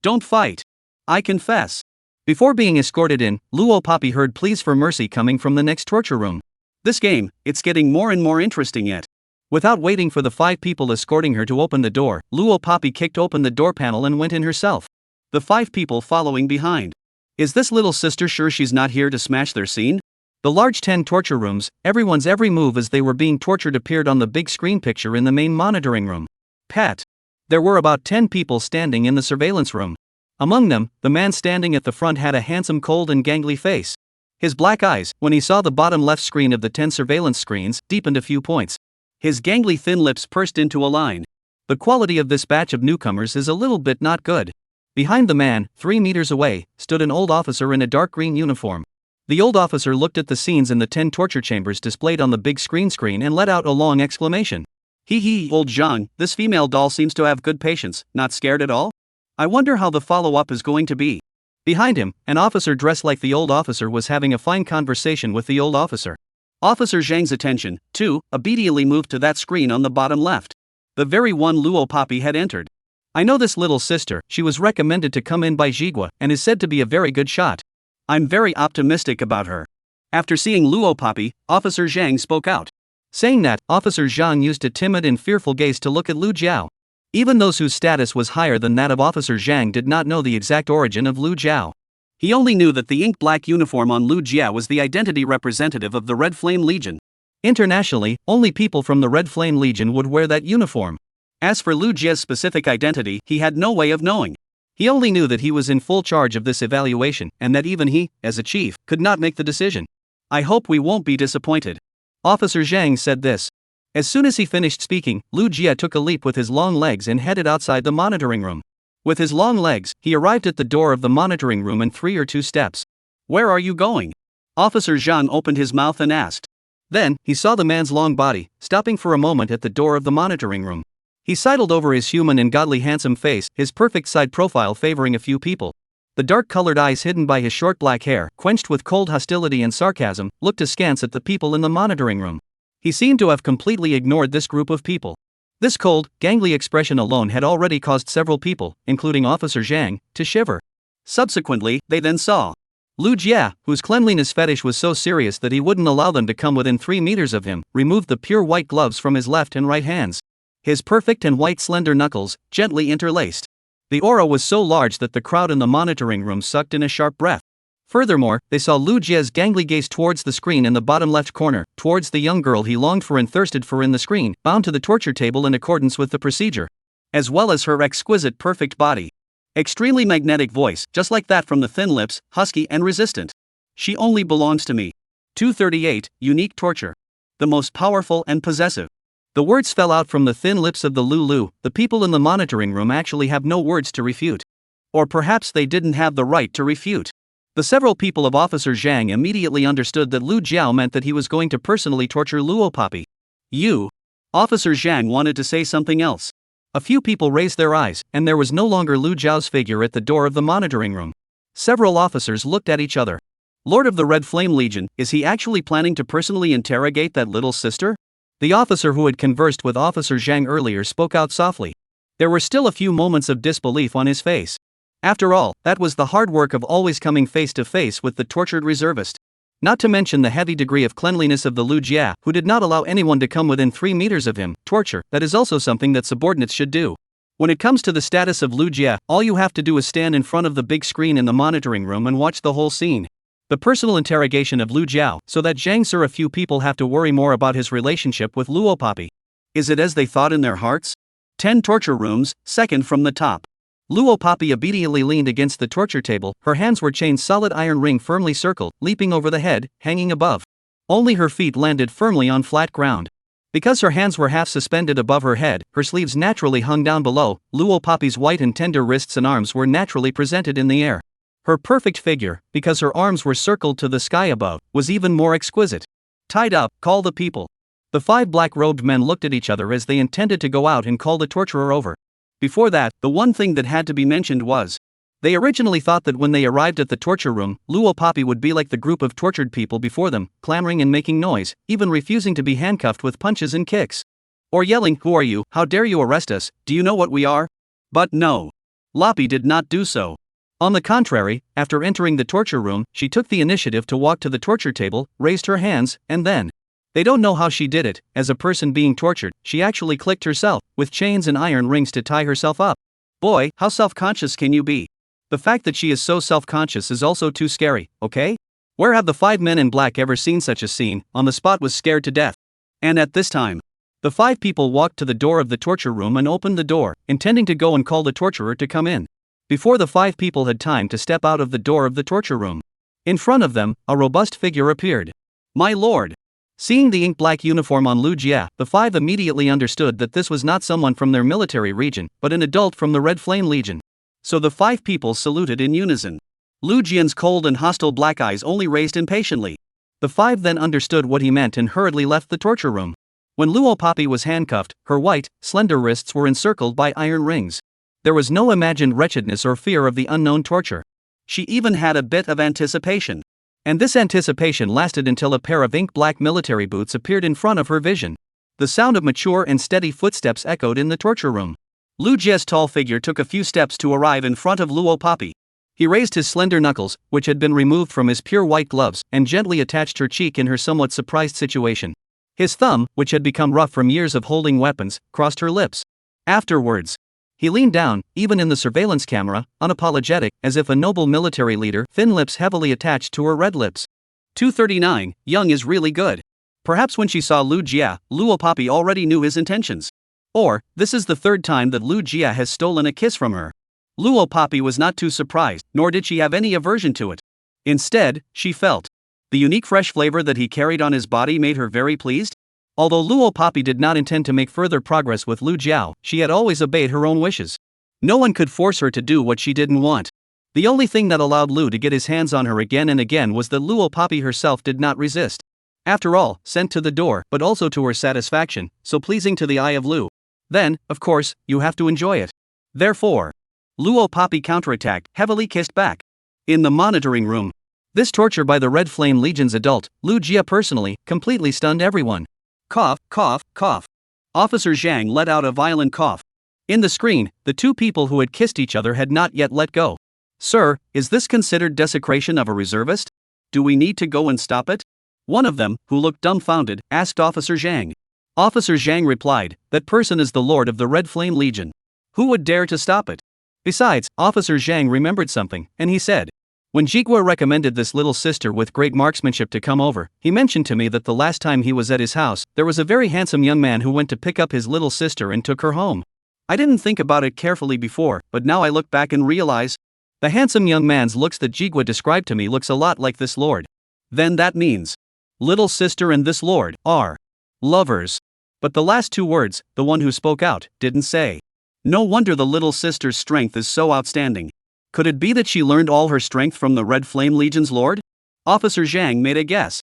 Don't fight. I confess. Before being escorted in, Luo Papi heard pleas for mercy coming from the next torture room. This game, it's getting more and more interesting yet. Without waiting for the 5 people escorting her to open the door, Luo Papi kicked open the door panel and went in herself. The 5 people following behind. Is this little sister sure she's not here to smash their scene? The large 10 torture rooms, everyone's every move as they were being tortured appeared on the big screen picture in the main monitoring room. Pat. There were about 10 people standing in the surveillance room. Among them, the man standing at the front had a handsome, cold and gangly face. His black eyes, when he saw the bottom left screen of the 10 surveillance screens, deepened a few points. His gangly thin lips pursed into a line. The quality of this batch of newcomers is a little bit not good. Behind the man, 3 meters away, stood an old officer in a dark green uniform. The old officer looked at the scenes in the 10 torture chambers displayed on the big screen and let out a long exclamation. Hee hee, old Zhang, this female doll seems to have good patience, not scared at all? I wonder how the follow-up is going to be. Behind him, an officer dressed like the old officer was having a fine conversation with the old officer. Officer Zhang's attention, too, obediently moved to that screen on the bottom left. The very one Luo Poppy had entered. I know this little sister, she was recommended to come in by Jigua, and is said to be a very good shot. I'm very optimistic about her. After seeing Luo Poppy, Officer Zhang spoke out. Saying that, Officer Zhang used a timid and fearful gaze to look at Lu Jiao. Even those whose status was higher than that of Officer Zhang did not know the exact origin of Lu Jiao. He only knew that the ink-black uniform on Lu Jiao was the identity representative of the Red Flame Legion. Internationally, only people from the Red Flame Legion would wear that uniform. As for Lu Jia's specific identity, he had no way of knowing. He only knew that he was in full charge of this evaluation, and that even he, as a chief, could not make the decision. I hope we won't be disappointed. Officer Zhang said this. As soon as he finished speaking, Lu Jia took a leap with his long legs and headed outside the monitoring room. With his long legs, he arrived at the door of the monitoring room in 3 or 2 steps. Where are you going? Officer Zhang opened his mouth and asked. Then, he saw the man's long body, stopping for a moment at the door of the monitoring room. He sidled over his human and godly handsome face, his perfect side profile favoring a few people. The dark-colored eyes hidden by his short black hair, quenched with cold hostility and sarcasm, looked askance at the people in the monitoring room. He seemed to have completely ignored this group of people. This cold, gangly expression alone had already caused several people, including Officer Zhang, to shiver. Subsequently, they then saw Lu Jia, whose cleanliness fetish was so serious that he wouldn't allow them to come within 3 meters of him, removed the pure white gloves from his left and right hands. His perfect and white slender knuckles, gently interlaced. The aura was so large that the crowd in the monitoring room sucked in a sharp breath. Furthermore, they saw Lu Jia's gangly gaze towards the screen in the bottom left corner, towards the young girl he longed for and thirsted for in the screen, bound to the torture table in accordance with the procedure. As well as her exquisite perfect body. Extremely magnetic voice, just like that from the thin lips, husky and resistant. She only belongs to me. 238, unique torture. The most powerful and possessive. The words fell out from the thin lips of the Lulu. The people in the monitoring room actually have no words to refute. Or perhaps they didn't have the right to refute. The several people of Officer Zhang immediately understood that Lu Jiao meant that he was going to personally torture Luo Poppy. You. Officer Zhang wanted to say something else. A few people raised their eyes, and there was no longer Lu Jiao's figure at the door of the monitoring room. Several officers looked at each other. Lord of the Red Flame Legion, is he actually planning to personally interrogate that little sister? The officer who had conversed with Officer Zhang earlier spoke out softly. There were still a few moments of disbelief on his face. After all, that was the hard work of always coming face to face with the tortured reservist. Not to mention the heavy degree of cleanliness of the Lu Jia, who did not allow anyone to come within 3 meters of him. Torture, that is also something that subordinates should do. When it comes to the status of Lu Jia, all you have to do is stand in front of the big screen in the monitoring room and watch the whole scene. The personal interrogation of Lu Jiao, so that Zhang Sir a few people have to worry more about his relationship with Luo Poppy. Is it as they thought in their hearts? 10 torture rooms, second from the top. Luo Poppy obediently leaned against the torture table, her hands were chained solid iron ring firmly circled, leaping over the head, hanging above. Only her feet landed firmly on flat ground. Because her hands were half suspended above her head, her sleeves naturally hung down below, Luo Poppy's white and tender wrists and arms were naturally presented in the air. Her perfect figure, because her arms were circled to the sky above, was even more exquisite. Tied up, call the people. The 5 black-robed men looked at each other as they intended to go out and call the torturer over. Before that, the one thing that had to be mentioned was, they originally thought that when they arrived at the torture room, Luo Poppy would be like the group of tortured people before them, clamoring and making noise, even refusing to be handcuffed with punches and kicks. Or yelling, "Who are you? How dare you arrest us? Do you know what we are?" But no. Loppy did not do so. On the contrary, after entering the torture room, she took the initiative to walk to the torture table, raised her hands, and then. They don't know how she did it. As a person being tortured, she actually clicked herself, with chains and iron rings to tie herself up. Boy, how self-conscious can you be? The fact that she is so self-conscious is also too scary, okay? Where have the 5 men in black ever seen such a scene? On the spot was scared to death. And at this time, the 5 people walked to the door of the torture room and opened the door, intending to go and call the torturer to come in. Before the 5 people had time to step out of the door of the torture room, in front of them, a robust figure appeared. My lord! Seeing the ink-black uniform on Lu Jia, the 5 immediately understood that this was not someone from their military region, but an adult from the Red Flame Legion. So the 5 people saluted in unison. Lu Jian's cold and hostile black eyes only raised impatiently. The 5 then understood what he meant and hurriedly left the torture room. When Luo Poppy was handcuffed, her white, slender wrists were encircled by iron rings. There was no imagined wretchedness or fear of the unknown torture. She even had a bit of anticipation. And this anticipation lasted until a pair of ink-black military boots appeared in front of her vision. The sound of mature and steady footsteps echoed in the torture room. Lu Jia's tall figure took a few steps to arrive in front of Luo Poppy. He raised his slender knuckles, which had been removed from his pure white gloves, and gently attached her cheek in her somewhat surprised situation. His thumb, which had become rough from years of holding weapons, crossed her lips. Afterwards, he leaned down, even in the surveillance camera, unapologetic, as if a noble military leader, thin lips heavily attached to her red lips. 239, Young is really good. Perhaps when she saw Lu Jia, Luo Poppy already knew his intentions. Or, this is the 3rd time that Lu Jia has stolen a kiss from her. Luo Poppy was not too surprised, nor did she have any aversion to it. Instead, she felt the unique fresh flavor that he carried on his body made her very pleased. Although Luo Poppy did not intend to make further progress with Lu Jiao, she had always obeyed her own wishes. No one could force her to do what she didn't want. The only thing that allowed Lu to get his hands on her again and again was that Luo Poppy herself did not resist. After all, sent to the door, but also to her satisfaction, so pleasing to the eye of Lu. Then, of course, you have to enjoy it. Therefore, Luo Poppy counterattacked, heavily kissed back. In the monitoring room, this torture by the Red Flame Legion's adult, Lu Jia personally, completely stunned everyone. Cough, cough, cough. Officer Zhang let out a violent cough. In the screen, the 2 people who had kissed each other had not yet let go. Sir, is this considered desecration of a reservist? Do we need to go and stop it? One of them, who looked dumbfounded, asked Officer Zhang. Officer Zhang replied, that person is the Lord of the Red Flame Legion. Who would dare to stop it? Besides, Officer Zhang remembered something, and he said, when Jigua recommended this little sister with great marksmanship to come over, he mentioned to me that the last time he was at his house, there was a very handsome young man who went to pick up his little sister and took her home. I didn't think about it carefully before, but now I look back and realize, the handsome young man's looks that Jigua described to me looks a lot like this lord. Then that means, little sister and this lord are lovers. But the last 2 words, the one who spoke out, didn't say. No wonder the little sister's strength is so outstanding. Could it be that she learned all her strength from the Red Flame Legion's lord? Officer Zhang made a guess.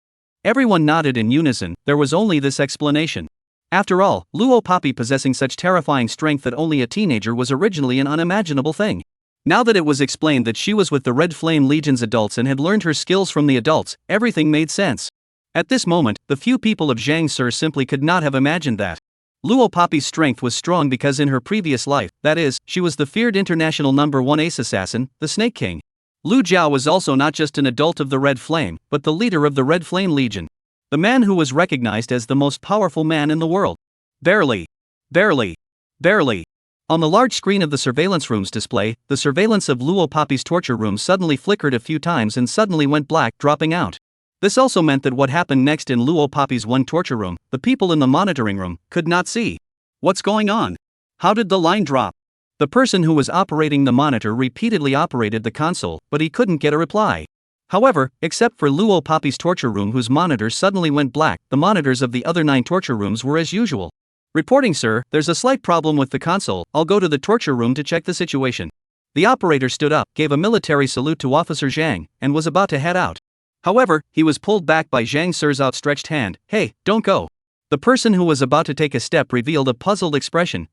Everyone nodded in unison, there was only this explanation. After all, Luo Poppy possessing such terrifying strength that only a teenager was originally an unimaginable thing. Now that it was explained that she was with the Red Flame Legion's adults and had learned her skills from the adults, everything made sense. At this moment, the few people of Zhang Sir simply could not have imagined that. Luo Poppy's strength was strong because in her previous life, that is, she was the feared international #1 ace assassin, the Snake King. Lu Jiao was also not just an adult of the Red Flame, but the leader of the Red Flame Legion. The man who was recognized as the most powerful man in the world. Barely. On the large screen of the surveillance room's display, the surveillance of Luo Poppy's torture room suddenly flickered a few times and suddenly went black, dropping out. This also meant that what happened next in Luo Poppy's one torture room, the people in the monitoring room could not see. What's going on? How did the line drop? The person who was operating the monitor repeatedly operated the console, but he couldn't get a reply. However, except for Luo Poppy's torture room whose monitor suddenly went black, the monitors of the other 9 torture rooms were as usual. Reporting sir, there's a slight problem with the console, I'll go to the torture room to check the situation. The operator stood up, gave a military salute to Officer Zhang, and was about to head out. However, he was pulled back by Zhang Sir's outstretched hand. Hey, don't go. The person who was about to take a step revealed a puzzled expression, ?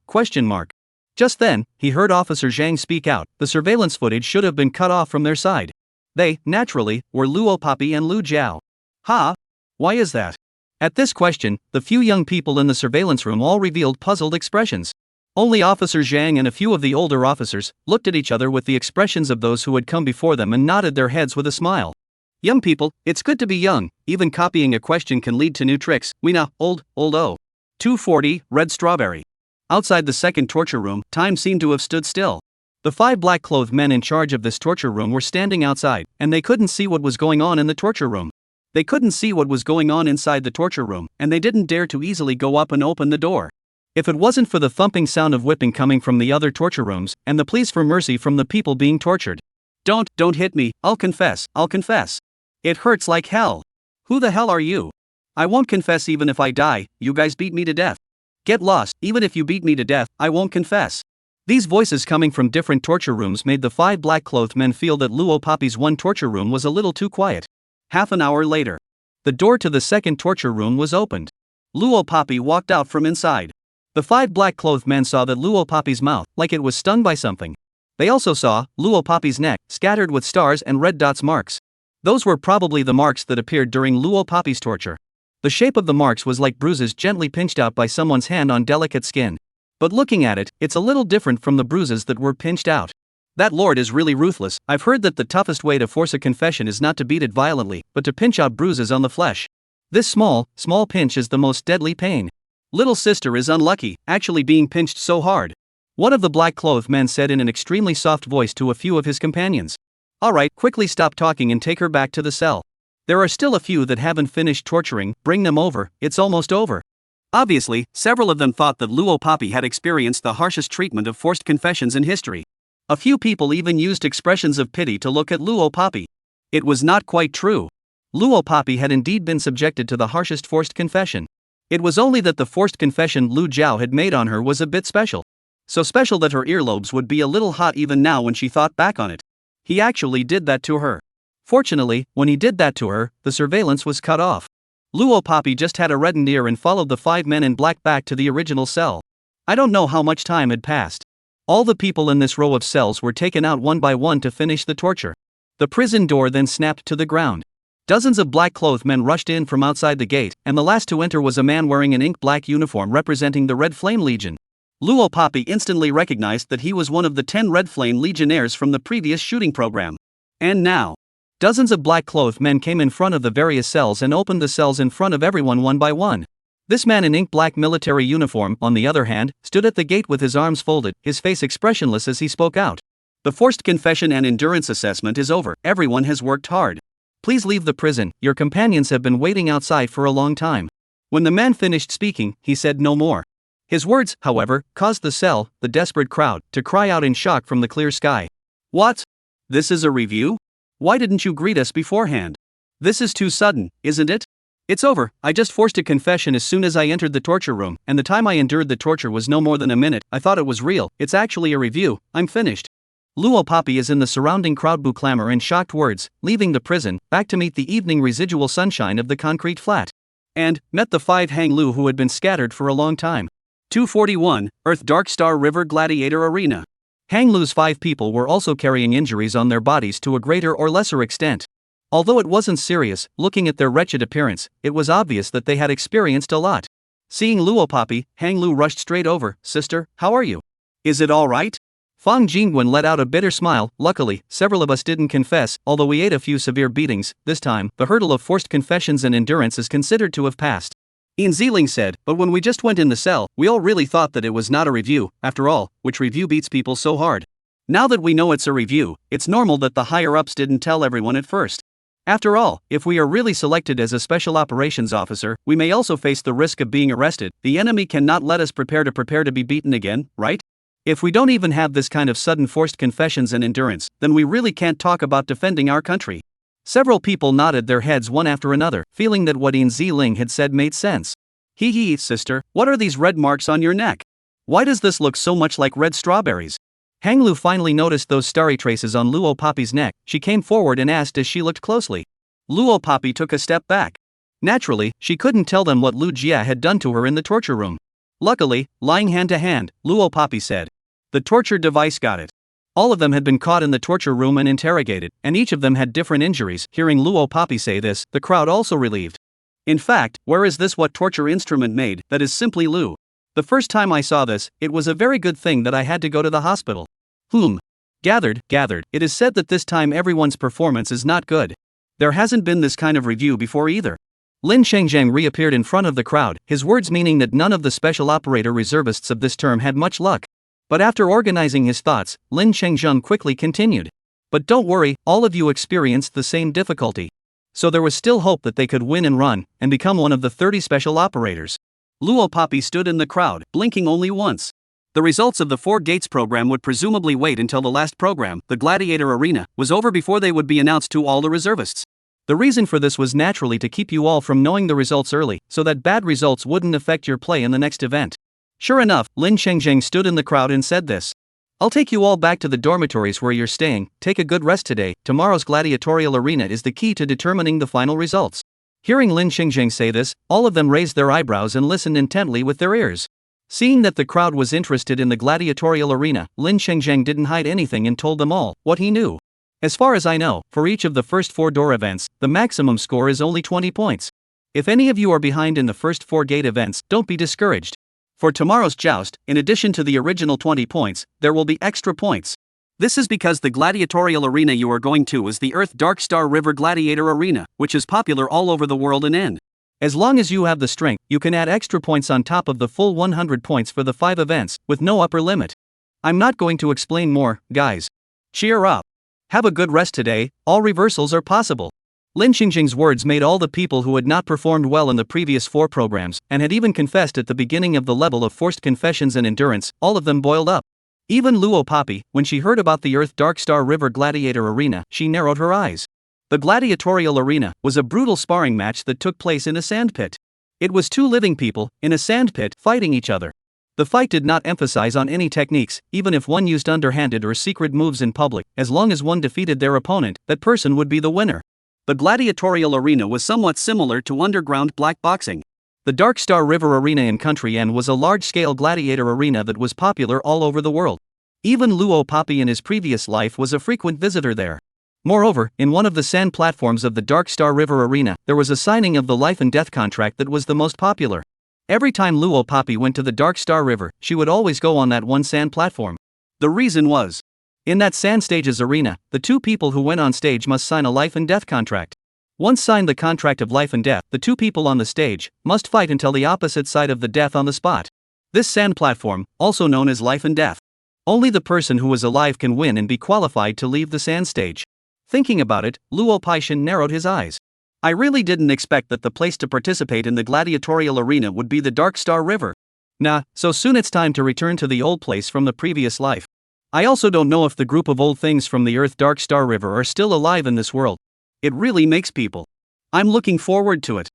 Just then, he heard Officer Zhang speak out, the surveillance footage should have been cut off from their side. They, naturally, were Luo Poppy and Lu Jiao. Ha? Why is that? At this question, the few young people in the surveillance room all revealed puzzled expressions. Only Officer Zhang and a few of the older officers looked at each other with the expressions of those who had come before them and nodded their heads with a smile. Young people, it's good to be young, even copying a question can lead to new tricks, we know, old. 240, Red Strawberry. Outside the second torture room, time seemed to have stood still. The 5 black-clothed men in charge of this torture room were standing outside, and they couldn't see what was going on in the torture room. They couldn't see what was going on inside the torture room, and they didn't dare to easily go up and open the door. If it wasn't for the thumping sound of whipping coming from the other torture rooms, and the pleas for mercy from the people being tortured. Don't hit me, I'll confess. It hurts like hell. Who the hell are you? I won't confess even if I die, you guys beat me to death. Get lost, even if you beat me to death, I won't confess. These voices coming from different torture rooms made the 5 black-clothed men feel that Luo Papi's one torture room was a little too quiet. Half an hour later, the door to the second torture room was opened. Luo Papi walked out from inside. The 5 black-clothed men saw that Luo Papi's mouth, like it was stung by something. They also saw Luo Papi's neck, scattered with stars and red dots marks. Those were probably the marks that appeared during Luo Papi's torture. The shape of the marks was like bruises gently pinched out by someone's hand on delicate skin. But looking at it, it's a little different from the bruises that were pinched out. That lord is really ruthless. I've heard that the toughest way to force a confession is not to beat it violently, but to pinch out bruises on the flesh. This small pinch is the most deadly pain. Little sister is unlucky, actually being pinched so hard. One of the black-clothed men said in an extremely soft voice to a few of his companions. Alright, quickly stop talking and take her back to the cell. There are still a few that haven't finished torturing, bring them over, it's almost over. Obviously, several of them thought that Luo Papi had experienced the harshest treatment of forced confessions in history. A few people even used expressions of pity to look at Luo Papi. It was not quite true. Luo Papi had indeed been subjected to the harshest forced confession. It was only that the forced confession Lu Jiao had made on her was a bit special. So special that her earlobes would be a little hot even now when she thought back on it. He actually did that to her. Fortunately, when he did that to her, the surveillance was cut off. Luo Papi just had a reddened ear and followed the 5 men in black back to the original cell. I don't know how much time had passed. All the people in this row of cells were taken out one by one to finish the torture. The prison door then snapped to the ground. Dozens of black-clothed men rushed in from outside the gate, and the last to enter was a man wearing an ink-black uniform representing the Red Flame Legion. Luo Papi instantly recognized that he was one of the 10 Red Flame Legionnaires from the previous shooting program. And now, dozens of black-clothed men came in front of the various cells and opened the cells in front of everyone one by one. This man in ink-black military uniform, on the other hand, stood at the gate with his arms folded, his face expressionless as he spoke out. The forced confession and endurance assessment is over, everyone has worked hard. Please leave the prison, your companions have been waiting outside for a long time. When the man finished speaking, he said no more. His words, however, caused the desperate crowd, to cry out in shock from the clear sky. What? This is a review? Why didn't you greet us beforehand? This is too sudden, isn't it? It's over, I just forced a confession as soon as I entered the torture room, and the time I endured the torture was no more than a minute. I thought it was real, it's actually a review, I'm finished. Luo Papi is in the surrounding crowd boo clamor in shocked words, leaving the prison, back to meet the evening residual sunshine of the concrete flat. And, met the 5 Hang Lu who had been scattered for a long time. 241, Earth Dark Star River Gladiator Arena. Hang Lu's 5 people were also carrying injuries on their bodies to a greater or lesser extent. Although it wasn't serious, looking at their wretched appearance, it was obvious that they had experienced a lot. Seeing Luo Papi, Hang Lu rushed straight over. Sister, how are you? Is it alright? Fang Jingwen let out a bitter smile. Luckily, several of us didn't confess, although we ate a few severe beatings. This time, the hurdle of forced confessions and endurance is considered to have passed. Yin Ziling said, but when we just went in the cell, we all really thought that it was not a review. After all, which review beats people so hard? Now that we know it's a review, it's normal that the higher-ups didn't tell everyone at first. After all, if we are really selected as a special operations officer, we may also face the risk of being arrested. The enemy cannot let us prepare to be beaten again, right? If we don't even have this kind of sudden forced confessions and endurance, then we really can't talk about defending our country. Several people nodded their heads one after another, feeling that what Yin Ziling had said made sense. Hee, sister, what are these red marks on your neck? Why does this look so much like red strawberries? Hang Lu finally noticed those starry traces on Luo Papi's neck. She came forward and asked as she looked closely. Luo Papi took a step back. Naturally, she couldn't tell them what Lu Jia had done to her in the torture room. Luckily, lying hand to hand, Luo Papi said. The torture device got it. All of them had been caught in the torture room and interrogated, and each of them had different injuries. Hearing Luo Papi say this, the crowd also relieved. In fact, where is this what torture instrument made? That is simply Lu. The first time I saw this, it was a very good thing that I had to go to the hospital. Gathered, it is said that this time everyone's performance is not good. There hasn't been this kind of review before either. Lin Shengzheng reappeared in front of the crowd, his words meaning that none of the special operator reservists of this term had much luck. But after organizing his thoughts, Lin Chengzheng quickly continued. But don't worry, all of you experienced the same difficulty. So there was still hope that they could win and run, and become one of the 30 special operators. Luo Papi stood in the crowd, blinking only once. The results of the 4 Gates program would presumably wait until the last program, the Gladiator Arena, was over before they would be announced to all the reservists. The reason for this was naturally to keep you all from knowing the results early, so that bad results wouldn't affect your play in the next event. Sure enough, Lin Chengzheng stood in the crowd and said this. I'll take you all back to the dormitories where you're staying, take a good rest today, tomorrow's gladiatorial arena is the key to determining the final results. Hearing Lin Chengzheng say this, all of them raised their eyebrows and listened intently with their ears. Seeing that the crowd was interested in the gladiatorial arena, Lin Chengzheng didn't hide anything and told them all what he knew. As far as I know, for each of the first 4 door events, the maximum score is only 20 points. If any of you are behind in the first 4 gate events, don't be discouraged. For tomorrow's joust, in addition to the original 20 points, there will be extra points. This is because the gladiatorial arena you are going to is the Earth Dark Star River Gladiator Arena, which is popular all over the world and N. As long as you have the strength, you can add extra points on top of the full 100 points for the 5 events, with no upper limit. I'm not going to explain more, guys. Cheer up. Have a good rest today, all reversals are possible. Lin Chengzheng's words made all the people who had not performed well in the previous 4 programs, and had even confessed at the beginning of the level of forced confessions and endurance, all of them boiled up. Even Luo Papi, when she heard about the Earth Dark Star River Gladiator Arena, she narrowed her eyes. The gladiatorial arena was a brutal sparring match that took place in a sandpit. It was 2 living people, in a sandpit, fighting each other. The fight did not emphasize on any techniques, even if one used underhanded or secret moves in public, as long as one defeated their opponent, that person would be the winner. The gladiatorial arena was somewhat similar to underground black boxing. The Dark Star River Arena in Country N was a large-scale gladiator arena that was popular all over the world. Even Luo Papi in his previous life was a frequent visitor there. Moreover, in one of the sand platforms of the Dark Star River Arena, there was a signing of the life and death contract that was the most popular. Every time Luo Papi went to the Dark Star River, she would always go on that one sand platform. The reason was, in that sand stage's arena, the 2 people who went on stage must sign a life and death contract. Once signed the contract of life and death, the 2 people on the stage must fight until the opposite side of the death on the spot. This sand platform, also known as life and death. Only the person who is alive can win and be qualified to leave the sand stage. Thinking about it, Luo Paishan narrowed his eyes. I really didn't expect that the place to participate in the gladiatorial arena would be the Dark Star River. Nah, so soon it's time to return to the old place from the previous life. I also don't know if the group of old things from the Earth Dark Star River are still alive in this world. It really makes people. I'm looking forward to it.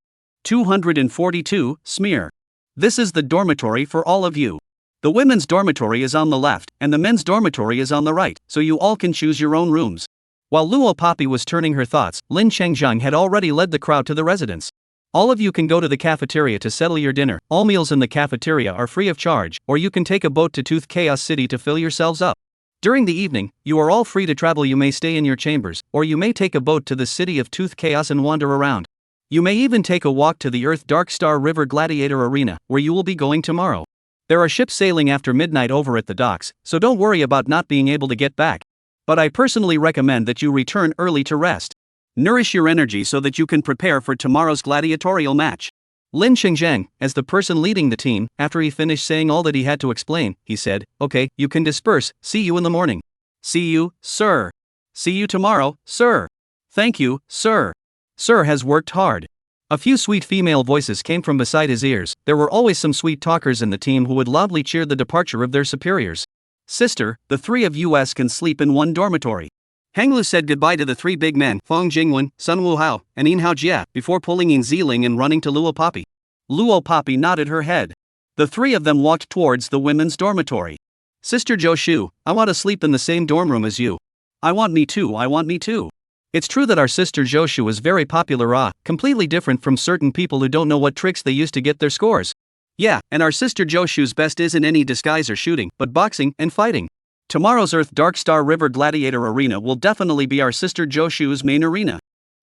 242, Smear. This is the dormitory for all of you. The women's dormitory is on the left, and the men's dormitory is on the right, so you all can choose your own rooms. While Luo Papi was turning her thoughts, Lin Chengzheng had already led the crowd to the residence. All of you can go to the cafeteria to settle your dinner. All meals in the cafeteria are free of charge, or you can take a boat to Tooth Chaos City to fill yourselves up. During the evening, you are all free to travel. You may stay in your chambers, or you may take a boat to the city of Tooth Chaos and wander around. You may even take a walk to the Earth Dark Star River Gladiator Arena, where you will be going tomorrow. There are ships sailing after midnight over at the docks, so don't worry about not being able to get back. But I personally recommend that you return early to rest. Nourish your energy so that you can prepare for tomorrow's gladiatorial match. Lin Chengzheng, as the person leading the team, after he finished saying all that he had to explain, he said, "Okay, you can disperse, see you in the morning." "See you, sir." "See you tomorrow, sir." "Thank you, sir." Sir has worked hard. A few sweet female voices came from beside his ears. There were always some sweet talkers in the team who would loudly cheer the departure of their superiors. "Sister, the 3 of us can sleep in one dormitory." Hanglu said goodbye to the 3 big men, Feng Jingwen, Sun Wuhao, and Yin Haojia, before pulling in Ziling and running to Luo Papi. Luo Papi nodded her head. The 3 of them walked towards the women's dormitory. "Sister Joshu, I want to sleep in the same dorm room as you." "I want me too, I want me too." It's true that our sister Joshu is very popular, completely different from certain people who don't know what tricks they use to get their scores. Yeah, and our sister Joshu's best isn't any disguise or shooting, but boxing and fighting. Tomorrow's Earth Dark Star River Gladiator Arena will definitely be our sister Joshu's main arena.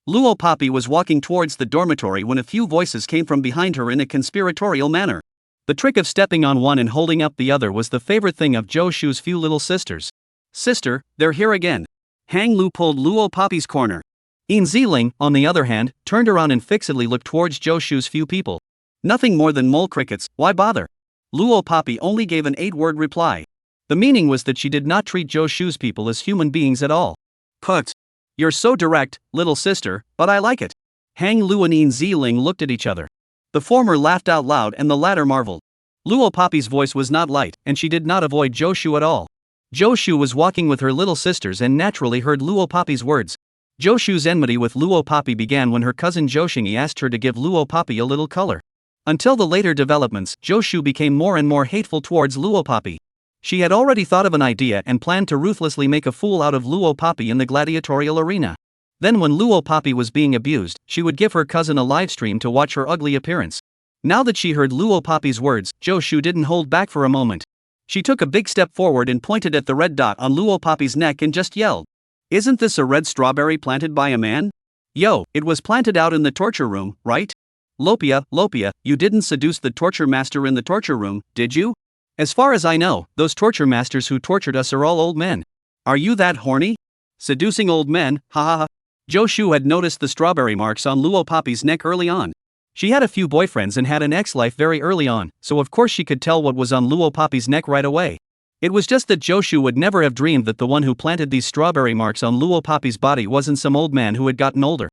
Luo Papi was walking towards the dormitory when a few voices came from behind her in a conspiratorial manner. The trick of stepping on one and holding up the other was the favorite thing of Joshu's few little sisters. "Sister, they're here again." Hang Lu pulled Luo Papi's corner. Yin Ziling, on the other hand, turned around and fixedly looked towards Joshu's few people. "Nothing more than mole crickets, why bother?" Luo Papi only gave an 8-word reply. The meaning was that she did not treat Zhou Shu's people as human beings at all. Put. You're so direct, little sister, but I like it. Hang Lu and Yin Ziling looked at each other. The former laughed out loud and the latter marveled. Luo Poppy's voice was not light, and she did not avoid Zhou Shu at all. Zhou Shu was walking with her little sisters and naturally heard Luo Poppy's words. Zhou Shu's enmity with Luo Poppy began when her cousin Zhou Xingyi asked her to give Luo Poppy a little color. Until the later developments, Zhou Shu became more and more hateful towards Luo Poppy. She had already thought of an idea and planned to ruthlessly make a fool out of Luo Poppy in the gladiatorial arena. Then when Luo Poppy was being abused, she would give her cousin a live stream to watch her ugly appearance. Now that she heard Luo Poppy's words, Zhou Shu didn't hold back for a moment. She took a big step forward and pointed at the red dot on Luo Poppy's neck and just yelled, "Isn't this a red strawberry planted by a man? Yo, it was planted out in the torture room, right? Lopia, you didn't seduce the torture master in the torture room, did you? As far as I know, those torture masters who tortured us are all old men. Are you that horny? Seducing old men, ha ha ha." Zhou Shu had noticed the strawberry marks on Luo Poppy's neck early on. She had a few boyfriends and had an ex-life very early on, so of course she could tell what was on Luo Poppy's neck right away. It was just that Zhou Shu would never have dreamed that the one who planted these strawberry marks on Luo Poppy's body wasn't some old man who had gotten older.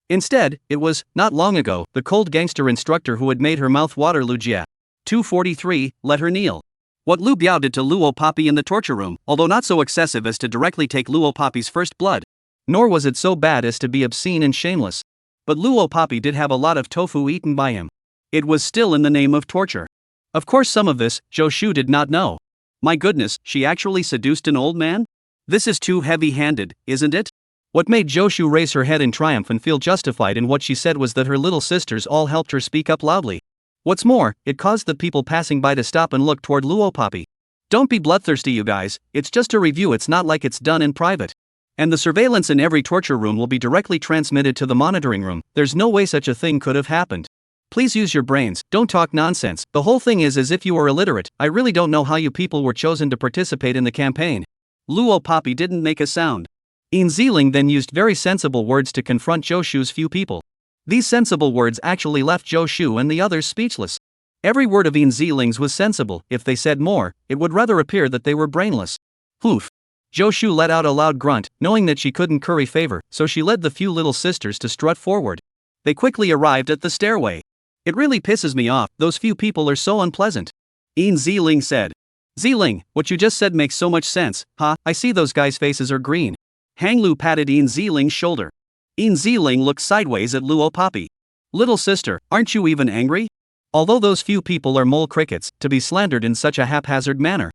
Instead, it was, not long ago, the cold gangster instructor who had made her mouth water. Lu Jia. 243, let her kneel. What Lu Biao did to Luo Poppy in the torture room, although not so excessive as to directly take Luo Poppy's first blood. Nor was it so bad as to be obscene and shameless. But Luo Poppy did have a lot of tofu eaten by him. It was still in the name of torture. Of course some of this, Zhou Shu did not know. My goodness, she actually seduced an old man? This is too heavy-handed, isn't it? What made Zhou Shu raise her head in triumph and feel justified in what she said was that her little sisters all helped her speak up loudly. What's more, it caused the people passing by to stop and look toward Luo Poppy. Don't be bloodthirsty you guys, it's just a review, it's not like it's done in private. And the surveillance in every torture room will be directly transmitted to the monitoring room, there's no way such a thing could have happened. Please use your brains, don't talk nonsense, the whole thing is as if you were illiterate, I really don't know how you people were chosen to participate in the campaign. Luo Poppy didn't make a sound. Yin Ziling then used very sensible words to confront Zhou Shu's few people. These sensible words actually left Zhou Shu and the others speechless. Every word of Yin Ziling's was sensible, if they said more, it would rather appear that they were brainless. Hoof. Zhou Shu let out a loud grunt, knowing that she couldn't curry favor, so she led the few little sisters to strut forward. They quickly arrived at the stairway. It really pisses me off, those few people are so unpleasant. Yin Ziling said. Ziling, what you just said makes so much sense, huh? I see those guys' faces are green. Hang Lu patted Yin Ziling's shoulder. Yin Ziling looked sideways at Luo Poppy. Little sister, aren't you even angry? Although those few people are mole crickets, to be slandered in such a haphazard manner.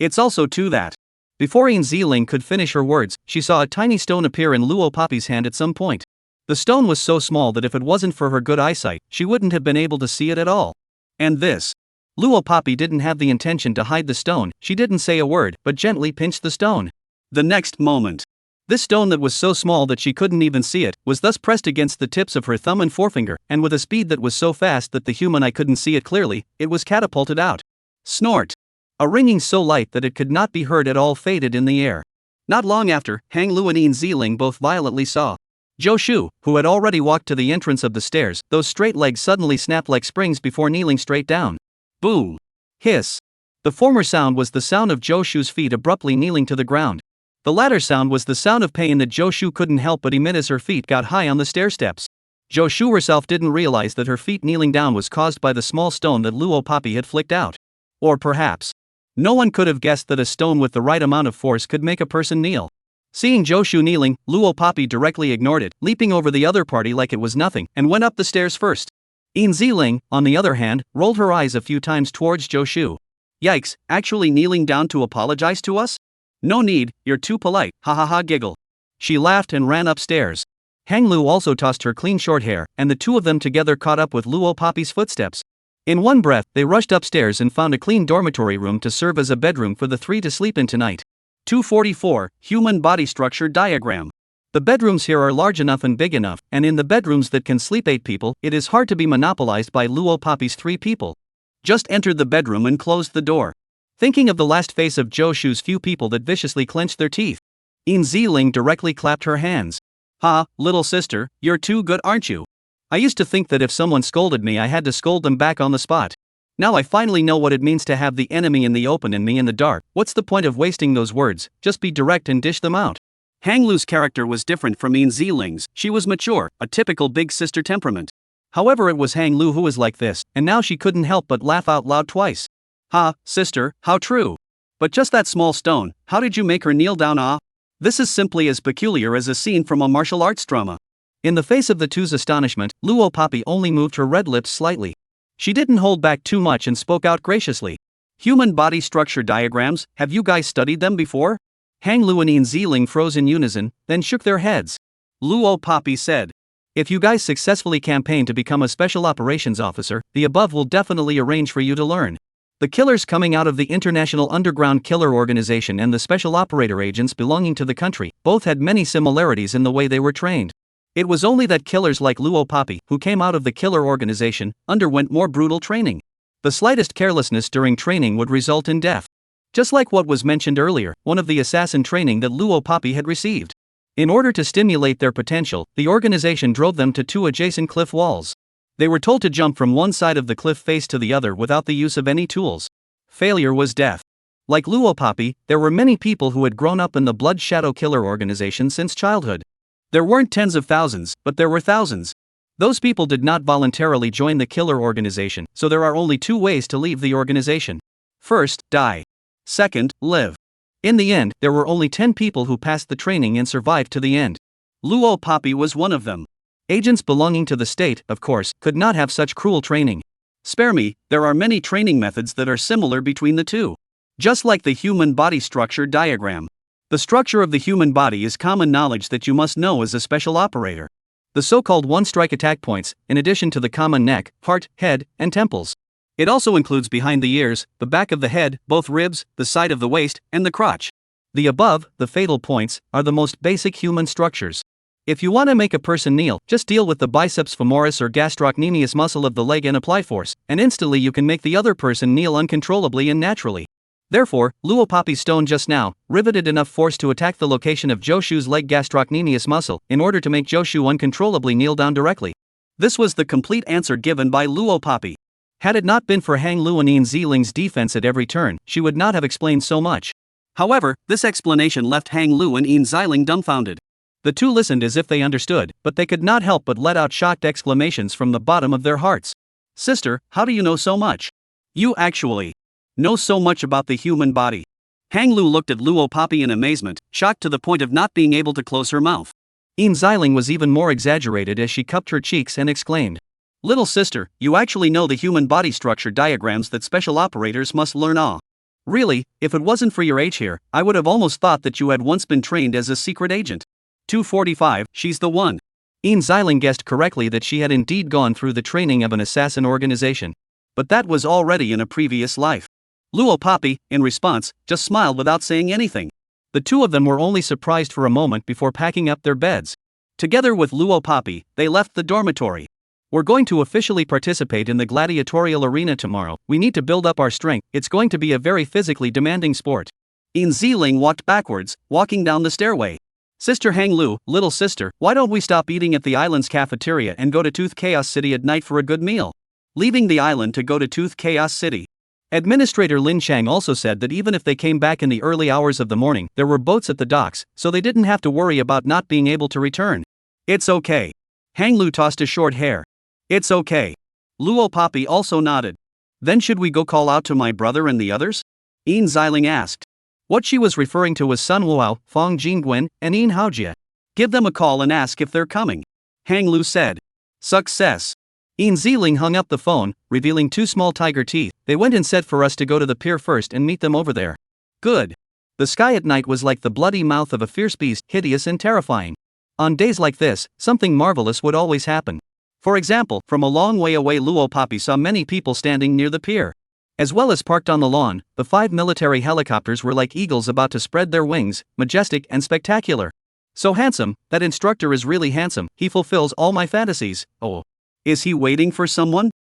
It's also too that. Before Yin Ziling could finish her words, she saw a tiny stone appear in Luo Poppy's hand at some point. The stone was so small that if it wasn't for her good eyesight, she wouldn't have been able to see it at all. And this. Luo Poppy didn't have the intention to hide the stone, she didn't say a word, but gently pinched the stone. The next moment. This stone that was so small that she couldn't even see it, was thus pressed against the tips of her thumb and forefinger, and with a speed that was so fast that the human eye couldn't see it clearly, it was catapulted out. Snort. A ringing so light that it could not be heard at all faded in the air. Not long after, Hang Lu and Yin Ziling both violently saw. Zhou Shu, who had already walked to the entrance of the stairs, those straight legs suddenly snapped like springs before kneeling straight down. Boom. Hiss. The former sound was the sound of Zhou Shu's feet abruptly kneeling to the ground. The latter sound was the sound of pain that Zhou Shu couldn't help but emit as her feet got high on the stair steps. Zhou Shu herself didn't realize that her feet kneeling down was caused by the small stone that Luo Poppy had flicked out. Or perhaps. No one could have guessed that a stone with the right amount of force could make a person kneel. Seeing Zhou Shu kneeling, Luo Poppy directly ignored it, leaping over the other party like it was nothing, and went up the stairs first. Yin Ziling, on the other hand, rolled her eyes a few times towards Zhou Shu. Yikes, actually kneeling down to apologize to us? No need, you're too polite, ha ha ha giggle. She laughed and ran upstairs. Hang Lu also tossed her clean short hair, and the two of them together caught up with Luo Poppy's footsteps. In one breath, they rushed upstairs and found a clean dormitory room to serve as a bedroom for the three to sleep in tonight. 244, Human Body Structure Diagram. The bedrooms here are large enough and big enough, and in the bedrooms that can sleep 8 people, it is hard to be monopolized by Luo Poppy's 3 people. Just entered the bedroom and closed the door. Thinking of the last face of Zhou Shu's few people that viciously clenched their teeth. Yin Ziling directly clapped her hands. Ha, little sister, you're too good aren't you? I used to think that if someone scolded me I had to scold them back on the spot. Now I finally know what it means to have the enemy in the open and me in the dark. What's the point of wasting those words? Just be direct and dish them out. Hang Lu's character was different from In Ziling's. She was mature, a typical big sister temperament. However, it was Hang Lu who was like this, and now she couldn't help but laugh out loud twice. Ha, sister, how true. But just that small stone, how did you make her kneel down? Ah? This is simply as peculiar as a scene from a martial arts drama. In the face of the two's astonishment, Luo Papi only moved her red lips slightly. She didn't hold back too much and spoke out graciously. Human body structure diagrams, have you guys studied them before? Hang Lu and In Ziling froze in unison, then shook their heads. Luo Papi said, if you guys successfully campaign to become a special operations officer, the above will definitely arrange for you to learn. The killers coming out of the International Underground Killer Organization and the special operator agents belonging to the country both had many similarities in the way they were trained. It was only that killers like Luo Papi, who came out of the killer organization, underwent more brutal training. The slightest carelessness during training would result in death. Just like what was mentioned earlier, one of the assassin training that Luo Papi had received. In order to stimulate their potential, the organization drove them to two adjacent cliff walls. They were told to jump from one side of the cliff face to the other without the use of any tools. Failure was death. Like Luo Papi, there were many people who had grown up in the Blood Shadow Killer organization since childhood. There weren't tens of thousands, but there were thousands. Those people did not voluntarily join the killer organization, so there are only two ways to leave the organization. First, die. Second, live. In the end, there were only 10 people who passed the training and survived to the end. Luo Papi was one of them. Agents belonging to the state, of course, could not have such cruel training. Spare me, there are many training methods that are similar between the two. Just like the human body structure diagram. The structure of the human body is common knowledge that you must know as a special operator. The so-called one-strike attack points, in addition to the common neck, heart, head, and temples. It also includes behind the ears, the back of the head, both ribs, the side of the waist, and the crotch. The above, the fatal points, are the most basic human structures. If you want to make a person kneel, just deal with the biceps femoris or gastrocnemius muscle of the leg and apply force, and instantly you can make the other person kneel uncontrollably and naturally. Therefore, Luo Papi's stone just now riveted enough force to attack the location of Joshu's leg gastrocnemius muscle in order to make Joshu uncontrollably kneel down directly. This was the complete answer given by Luo Papi. Had it not been for Hang Lu and In Ziling's defense at every turn, she would not have explained so much. However, this explanation left Hang Lu and In Ziling dumbfounded. The two listened as if they understood, but they could not help but let out shocked exclamations from the bottom of their hearts. Sister, how do you know so much? You actually know so much about the human body. Hang Lu looked at Luo Papi in amazement, shocked to the point of not being able to close her mouth. In Ziling was even more exaggerated as she cupped her cheeks and exclaimed, little sister, you actually know the human body structure diagrams that special operators must learn. Ah. Really, if it wasn't for your age here, I would have almost thought that you had once been trained as a secret agent. 245, she's the one. In Ziling guessed correctly that she had indeed gone through the training of an assassin organization. But that was already in a previous life. Luo Papi, in response, just smiled without saying anything. The two of them were only surprised for a moment before packing up their beds. Together with Luo Papi, they left the dormitory. We're going to officially participate in the gladiatorial arena tomorrow. We need to build up our strength. It's going to be a very physically demanding sport. In Ziling walked backwards, walking down the stairway. Sister Hang Lu, little sister, why don't we stop eating at the island's cafeteria and go to Tooth Chaos City at night for a good meal? Leaving the island to go to Tooth Chaos City. Administrator Lin Chang also said that even if they came back in the early hours of the morning, there were boats at the docks, so they didn't have to worry about not being able to return. It's okay. Hang Lu tossed his short hair. It's okay. Luo Papi also nodded. Then should we go call out to my brother and the others? In Ziling asked. What she was referring to was Sun Wuao, Fong Jingguan, and In Haojia. Give them a call and ask if they're coming. Hang Lu said. Success. In Ziling hung up the phone, revealing two small tiger teeth. They went and said for us to go to the pier first and meet them over there. Good. The sky at night was like the bloody mouth of a fierce beast, hideous and terrifying. On days like this, something marvelous would always happen. For example, from a long way away Luo Papi saw many people standing near the pier. As well as parked on the lawn, the 5 military helicopters were like eagles about to spread their wings, majestic and spectacular. So handsome, that instructor is really handsome, he fulfills all my fantasies. Oh. Is he waiting for someone?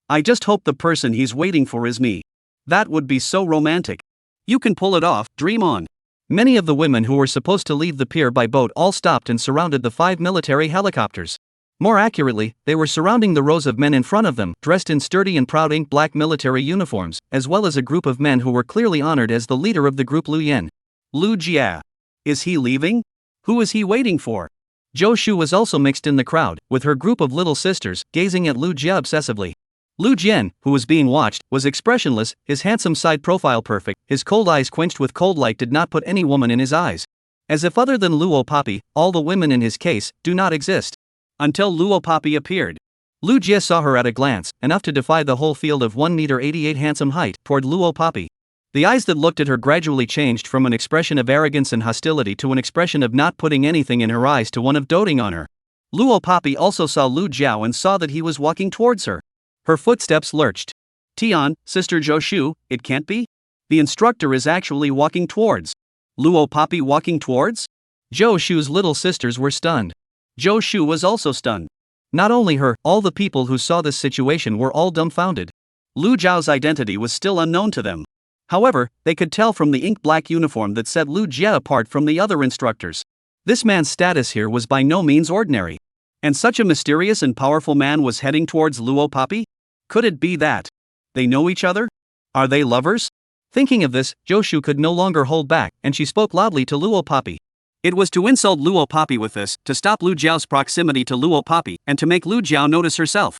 I just hope the person he's waiting for is me. That would be so romantic. You can pull it off, dream on. Many of the women who were supposed to leave the pier by boat all stopped and surrounded the 5 military helicopters. More accurately, they were surrounding the rows of men in front of them, dressed in sturdy and proud ink black military uniforms, as well as a group of men who were clearly honored as the leader of the group, Lu Yen. Lu Jia. Is he leaving? Who is he waiting for? Zhou Shu was also mixed in the crowd, with her group of little sisters, gazing at Lu Jia obsessively. Lu Jian, who was being watched, was expressionless, his handsome side profile perfect, his cold eyes quenched with cold light did not put any woman in his eyes. As if other than Luo Papi, all the women in his case, do not exist. Until Luo Papi appeared. Lu Jia saw her at a glance, enough to defy the whole field of 1 meter 88 handsome height, toward Luo Papi. The eyes that looked at her gradually changed from an expression of arrogance and hostility to an expression of not putting anything in her eyes to one of doting on her. Luo Papi also saw Lu Jiao and saw that he was walking towards her. Her footsteps lurched. Tian, Sister Zhou Shu, it can't be? The instructor is actually walking towards. Luo Papi walking towards? Zhou Shu's little sisters were stunned. Zhou Shu was also stunned. Not only her, all the people who saw this situation were all dumbfounded. Lu Jiao's identity was still unknown to them. However, they could tell from the ink-black uniform that set Lu Jia apart from the other instructors. This man's status here was by no means ordinary. And such a mysterious and powerful man was heading towards Luo Papi? Could it be that they know each other? Are they lovers? Thinking of this, Zhou Shu could no longer hold back, and she spoke loudly to Luo Papi. It was to insult Luo Papi with this, to stop Lu Jiao's proximity to Luo Papi, and to make Lu Jiao notice herself.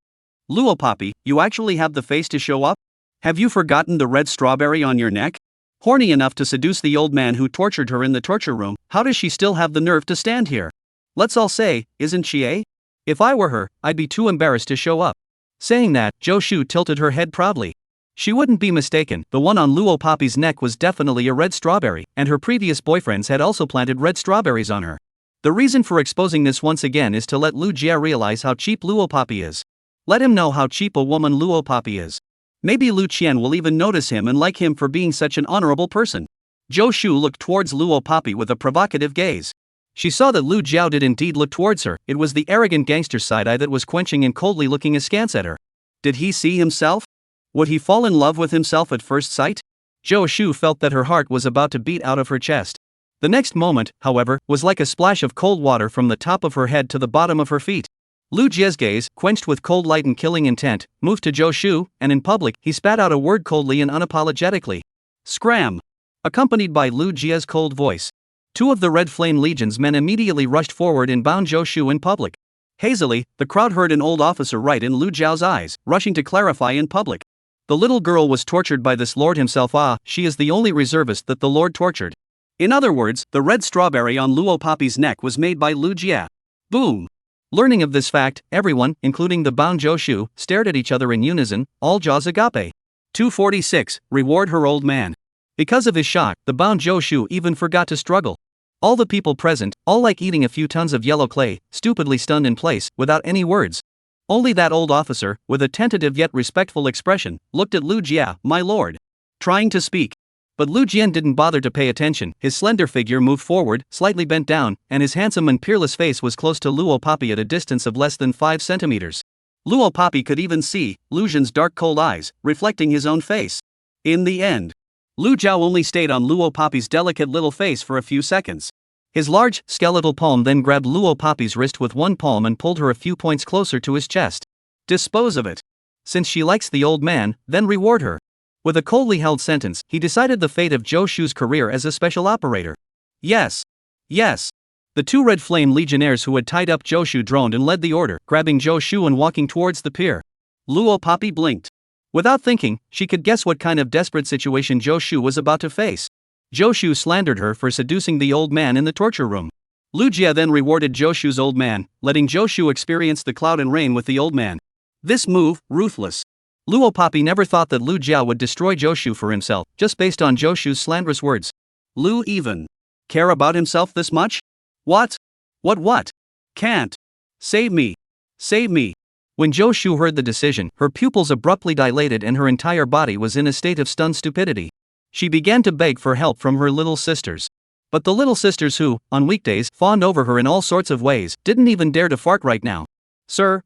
Luo Papi, you actually have the face to show up? Have you forgotten the red strawberry on your neck? Horny enough to seduce the old man who tortured her in the torture room, how does she still have the nerve to stand here? Let's all say, isn't she eh? If I were her, I'd be too embarrassed to show up. Saying that, Zhou Shu tilted her head proudly. She wouldn't be mistaken, the one on Luo Papi's neck was definitely a red strawberry, and her previous boyfriends had also planted red strawberries on her. The reason for exposing this once again is to let Lu Jia realize how cheap Luo Papi is. Let him know how cheap a woman Luo Papi is. Maybe Lu Qian will even notice him and like him for being such an honorable person. Zhou Shu looked towards Luo Papi with a provocative gaze. She saw that Lu Jiao did indeed look towards her, it was the arrogant gangster side-eye that was quenching and coldly looking askance at her. Did he see himself? Would he fall in love with himself at first sight? Zhou Shu felt that her heart was about to beat out of her chest. The next moment, however, was like a splash of cold water from the top of her head to the bottom of her feet. Lu Jia's gaze, quenched with cold light and killing intent, moved to Zhou Shu, and in public, he spat out a word coldly and unapologetically. Scram! Accompanied by Lu Jia's cold voice. Two of the Red Flame Legion's men immediately rushed forward and bound Zhou Shu in public. Hazily, the crowd heard an old officer right in Lu Jiao's eyes, rushing to clarify in public. The little girl was tortured by this lord himself. She is the only reservist that the lord tortured. In other words, the red strawberry on Luo Papi's neck was made by Lu Jia. Boom! Learning of this fact, everyone, including the bound Zhou Shu, stared at each other in unison, all jaws agape. 246, reward her old man. Because of his shock, the bound Zhou Shu even forgot to struggle. All the people present, all like eating a few tons of yellow clay, stupidly stunned in place, without any words. Only that old officer, with a tentative yet respectful expression, looked at Lu Jia, my lord. Trying to speak. But Lu Jian didn't bother to pay attention, his slender figure moved forward, slightly bent down, and his handsome and peerless face was close to Luo Papi at a distance of less than 5 centimeters. Luo Papi could even see Lu Jian's dark cold eyes, reflecting his own face. In the end, Lu Jiao only stayed on Luo Papi's delicate little face for a few seconds. His large, skeletal palm then grabbed Luo Papi's wrist with one palm and pulled her a few points closer to his chest. Dispose of it. Since she likes the old man, then reward her. With a coldly held sentence, he decided the fate of Zhou Shu's career as a special operator. Yes. Yes. The two Red Flame Legionnaires who had tied up Zhou Shu droned and led the order, grabbing Zhou Shu and walking towards the pier. Luo Papi blinked. Without thinking, she could guess what kind of desperate situation Zhou Shu was about to face. Zhou Shu slandered her for seducing the old man in the torture room. Lu Jia then rewarded Zhou Shu's old man, letting Zhou Shu experience the cloud and rain with the old man. This move, ruthless. Luo Papi never thought that Lu Jia would destroy Zhou Shu for himself, just based on Zhou Shu's slanderous words. Lu even care about himself this much? What? What? Can't. Save me. Save me. When Zhou Shu heard the decision, her pupils abruptly dilated and her entire body was in a state of stunned stupidity. She began to beg for help from her little sisters. But the little sisters who, on weekdays, fawned over her in all sorts of ways, didn't even dare to fart right now. Sir,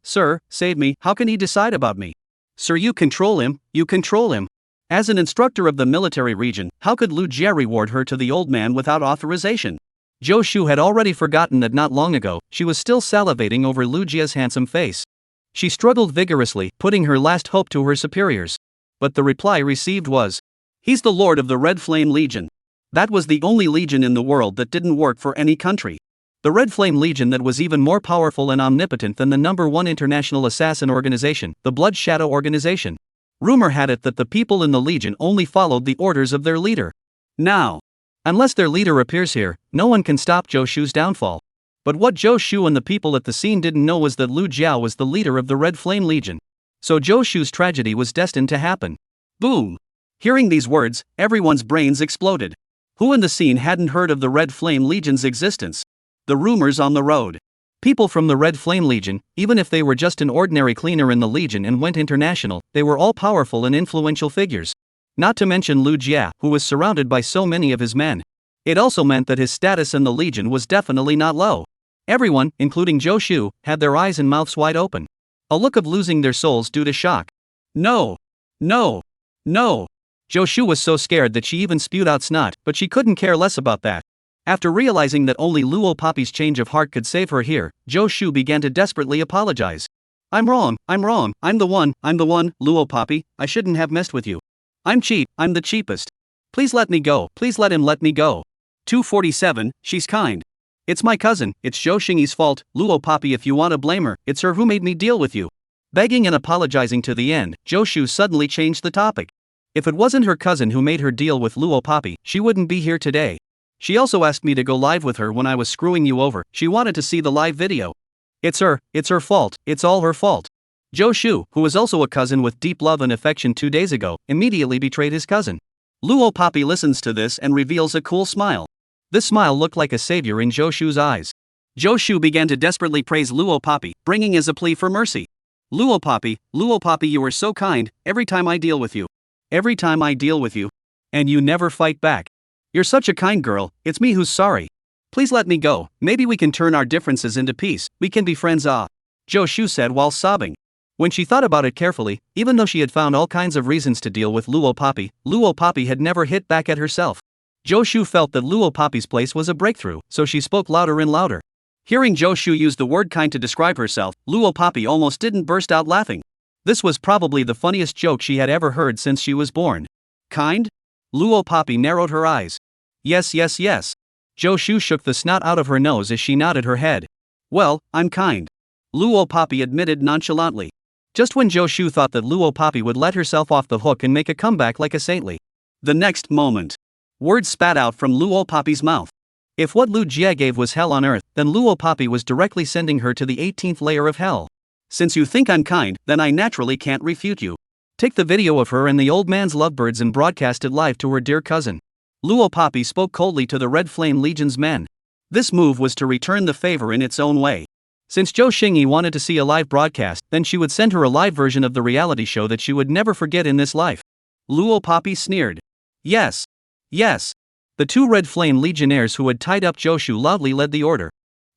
save me, how can he decide about me? Sir, you control him. As an instructor of the military region, how could Lu Jia reward her to the old man without authorization? Zhou Shu had already forgotten that not long ago, she was still salivating over Lu Jia's handsome face. She struggled vigorously, putting her last hope to her superiors. But the reply received was, "He's the lord of the Red Flame Legion." That was the only legion in the world that didn't work for any country. The Red Flame Legion that was even more powerful and omnipotent than the #1 international assassin organization, the Blood Shadow Organization. Rumor had it that the people in the legion only followed the orders of their leader. Now, unless their leader appears here, no one can stop Zhou Shu's downfall. But what Zhou Shu and the people at the scene didn't know was that Lu Jiao was the leader of the Red Flame Legion. So Zhou Shu's tragedy was destined to happen. Boom! Hearing these words, everyone's brains exploded. Who in the scene hadn't heard of the Red Flame Legion's existence? The rumors on the road. People from the Red Flame Legion, even if they were just an ordinary cleaner in the Legion and went international, they were all powerful and influential figures. Not to mention Lu Jia, who was surrounded by so many of his men. It also meant that his status in the Legion was definitely not low. Everyone, including Zhou Shu, had their eyes and mouths wide open. A look of losing their souls due to shock. No! No! No! Zhou Shu was so scared that she even spewed out snot, but she couldn't care less about that. After realizing that only Luo Poppy's change of heart could save her here, Zhou Shu began to desperately apologize. I'm wrong, I'm the one, Luo Poppy, I shouldn't have messed with you. I'm cheap, I'm the cheapest. Please let me go, please let him let me go. 247, she's kind. It's my cousin, it's Zhou Xingyi's fault, Luo Poppy if you want to blame her, it's her who made me deal with you. Begging and apologizing to the end, Zhou Shu suddenly changed the topic. If it wasn't her cousin who made her deal with Luo Poppy, she wouldn't be here today. She also asked me to go live with her when I was screwing you over, she wanted to see the live video. It's her fault, it's all her fault. Zhou Shu, who was also a cousin with deep love and affection 2 days ago, immediately betrayed his cousin. Luo Poppy listens to this and reveals a cool smile. This smile looked like a savior in Zhou Shu's eyes. Zhou Shu began to desperately praise Luo Poppy, bringing as a plea for mercy. Luo Poppy, you are so kind, every time I deal with you. Every time I deal with you. And you never fight back. You're such a kind girl, it's me who's sorry. Please let me go, maybe we can turn our differences into peace, we can be friends Zhou Shu said while sobbing. When she thought about it carefully, even though she had found all kinds of reasons to deal with Luo Poppy had never hit back at herself. Zhou Shu felt that Luo Poppy's place was a breakthrough, so she spoke louder and louder. Hearing Zhou Shu use the word kind to describe herself, Luo Poppy almost didn't burst out laughing. This was probably the funniest joke she had ever heard since she was born. Kind? Luo Poppy narrowed her eyes. Yes. Zhou Shu shook the snot out of her nose as she nodded her head. Well, I'm kind. Luo Poppy admitted nonchalantly. Just when Zhou Shu thought that Luo Poppy would let herself off the hook and make a comeback like a saintly. The next moment. Words spat out from Luo Poppy's mouth. If what Lu Jia gave was hell on earth, then Luo Poppy was directly sending her to the 18th layer of hell. Since you think I'm kind, then I naturally can't refute you. Take the video of her and the old man's lovebirds and broadcast it live to her dear cousin. Luo Poppy spoke coldly to the Red Flame Legion's men. This move was to return the favor in its own way. Since Zhou Xingyi wanted to see a live broadcast, then she would send her a live version of the reality show that she would never forget in this life. Luo Poppy sneered. Yes. The 2 Red Flame Legionnaires who had tied up Zhou Shu loudly led the order.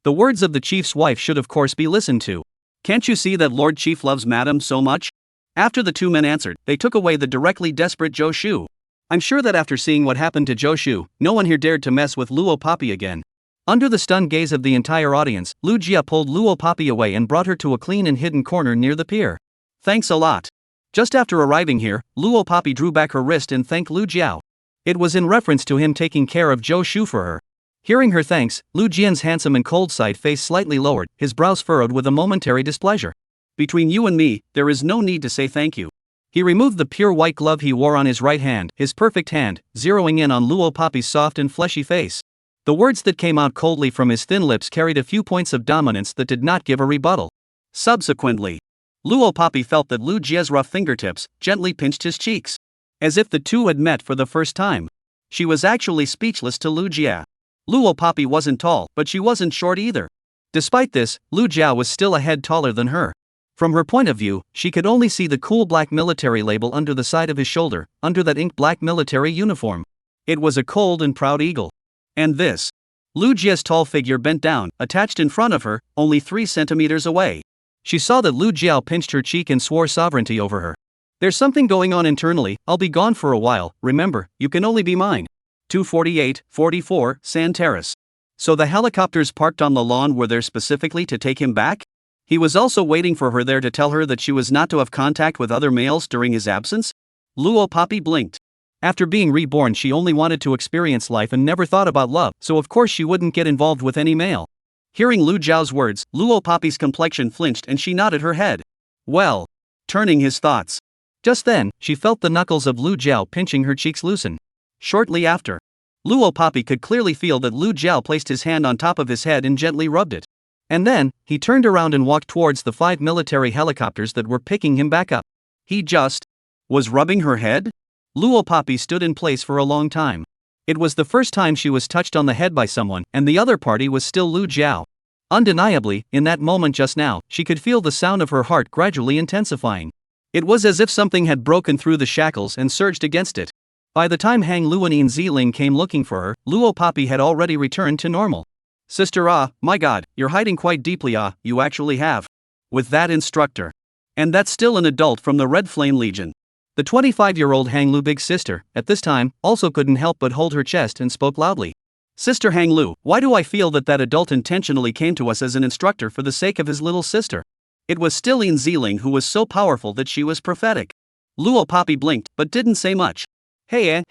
The words of the chief's wife should of course be listened to. Can't you see that Lord Chief loves Madam so much? After the 2 men answered, they took away the directly desperate Zhou Shu. I'm sure that after seeing what happened to Zhou Shu, no one here dared to mess with Luo Poppy again. Under the stunned gaze of the entire audience, Lu Jia pulled Luo Poppy away and brought her to a clean and hidden corner near the pier. Thanks a lot. Just after arriving here, Luo Poppy drew back her wrist and thanked Lu Jiao. It was in reference to him taking care of Zhou Shu for her. Hearing her thanks, Lu Jian's handsome and cold-side face slightly lowered, his brows furrowed with a momentary displeasure. Between you and me, there is no need to say thank you. He removed the pure white glove he wore on his right hand, his perfect hand, zeroing in on Luo Poppy's soft and fleshy face. The words that came out coldly from his thin lips carried a few points of dominance that did not give a rebuttal. Subsequently, Luo Poppy felt that Lu Jia's rough fingertips gently pinched his cheeks. As if the 2 had met for the first time. She was actually speechless to Lu Jia. Luo Poppy wasn't tall, but she wasn't short either. Despite this, Lu Jia was still a head taller than her. From her point of view, she could only see the cool black military label under the side of his shoulder, under that ink black military uniform. It was a cold and proud eagle. And this. Lu Jia's tall figure bent down, attached in front of her, only 3 centimeters away. She saw that Lu Jiao pinched her cheek and swore sovereignty over her. There's something going on internally, I'll be gone for a while, remember, you can only be mine. 248-44, Sand Terrace. So the helicopters parked on the lawn were there specifically to take him back? He was also waiting for her there to tell her that she was not to have contact with other males during his absence? Luo Poppy blinked. After being reborn, she only wanted to experience life and never thought about love, so of course she wouldn't get involved with any male. Hearing Lu Zhao's words, Luo Poppy's complexion flinched and she nodded her head. Well, turning his thoughts. Just then, she felt the knuckles of Lu Zhao pinching her cheeks loosen. Shortly after, Luo Poppy could clearly feel that Lu Zhao placed his hand on top of his head and gently rubbed it. And then, he turned around and walked towards the 5 military helicopters that were picking him back up. He just was rubbing her head? Luo Poppy stood in place for a long time. It was the first time she was touched on the head by someone, and the other party was still Lu Zhao. Undeniably, in that moment just now, she could feel the sound of her heart gradually intensifying. It was as if something had broken through the shackles and surged against it. By the time Hang Luan and Ziling came looking for her, Luo Poppy had already returned to normal. Sister my god, you're hiding quite deeply you actually have. With that instructor. And that's still an adult from the Red Flame Legion. The 25-year-old Hang Lu big sister, at this time, also couldn't help but hold her chest and spoke loudly. Sister Hang Lu, why do I feel that adult intentionally came to us as an instructor for the sake of his little sister? It was still Yin Ziling who was so powerful that she was prophetic. Luo Poppy blinked, but didn't say much. Hey,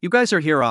you guys are here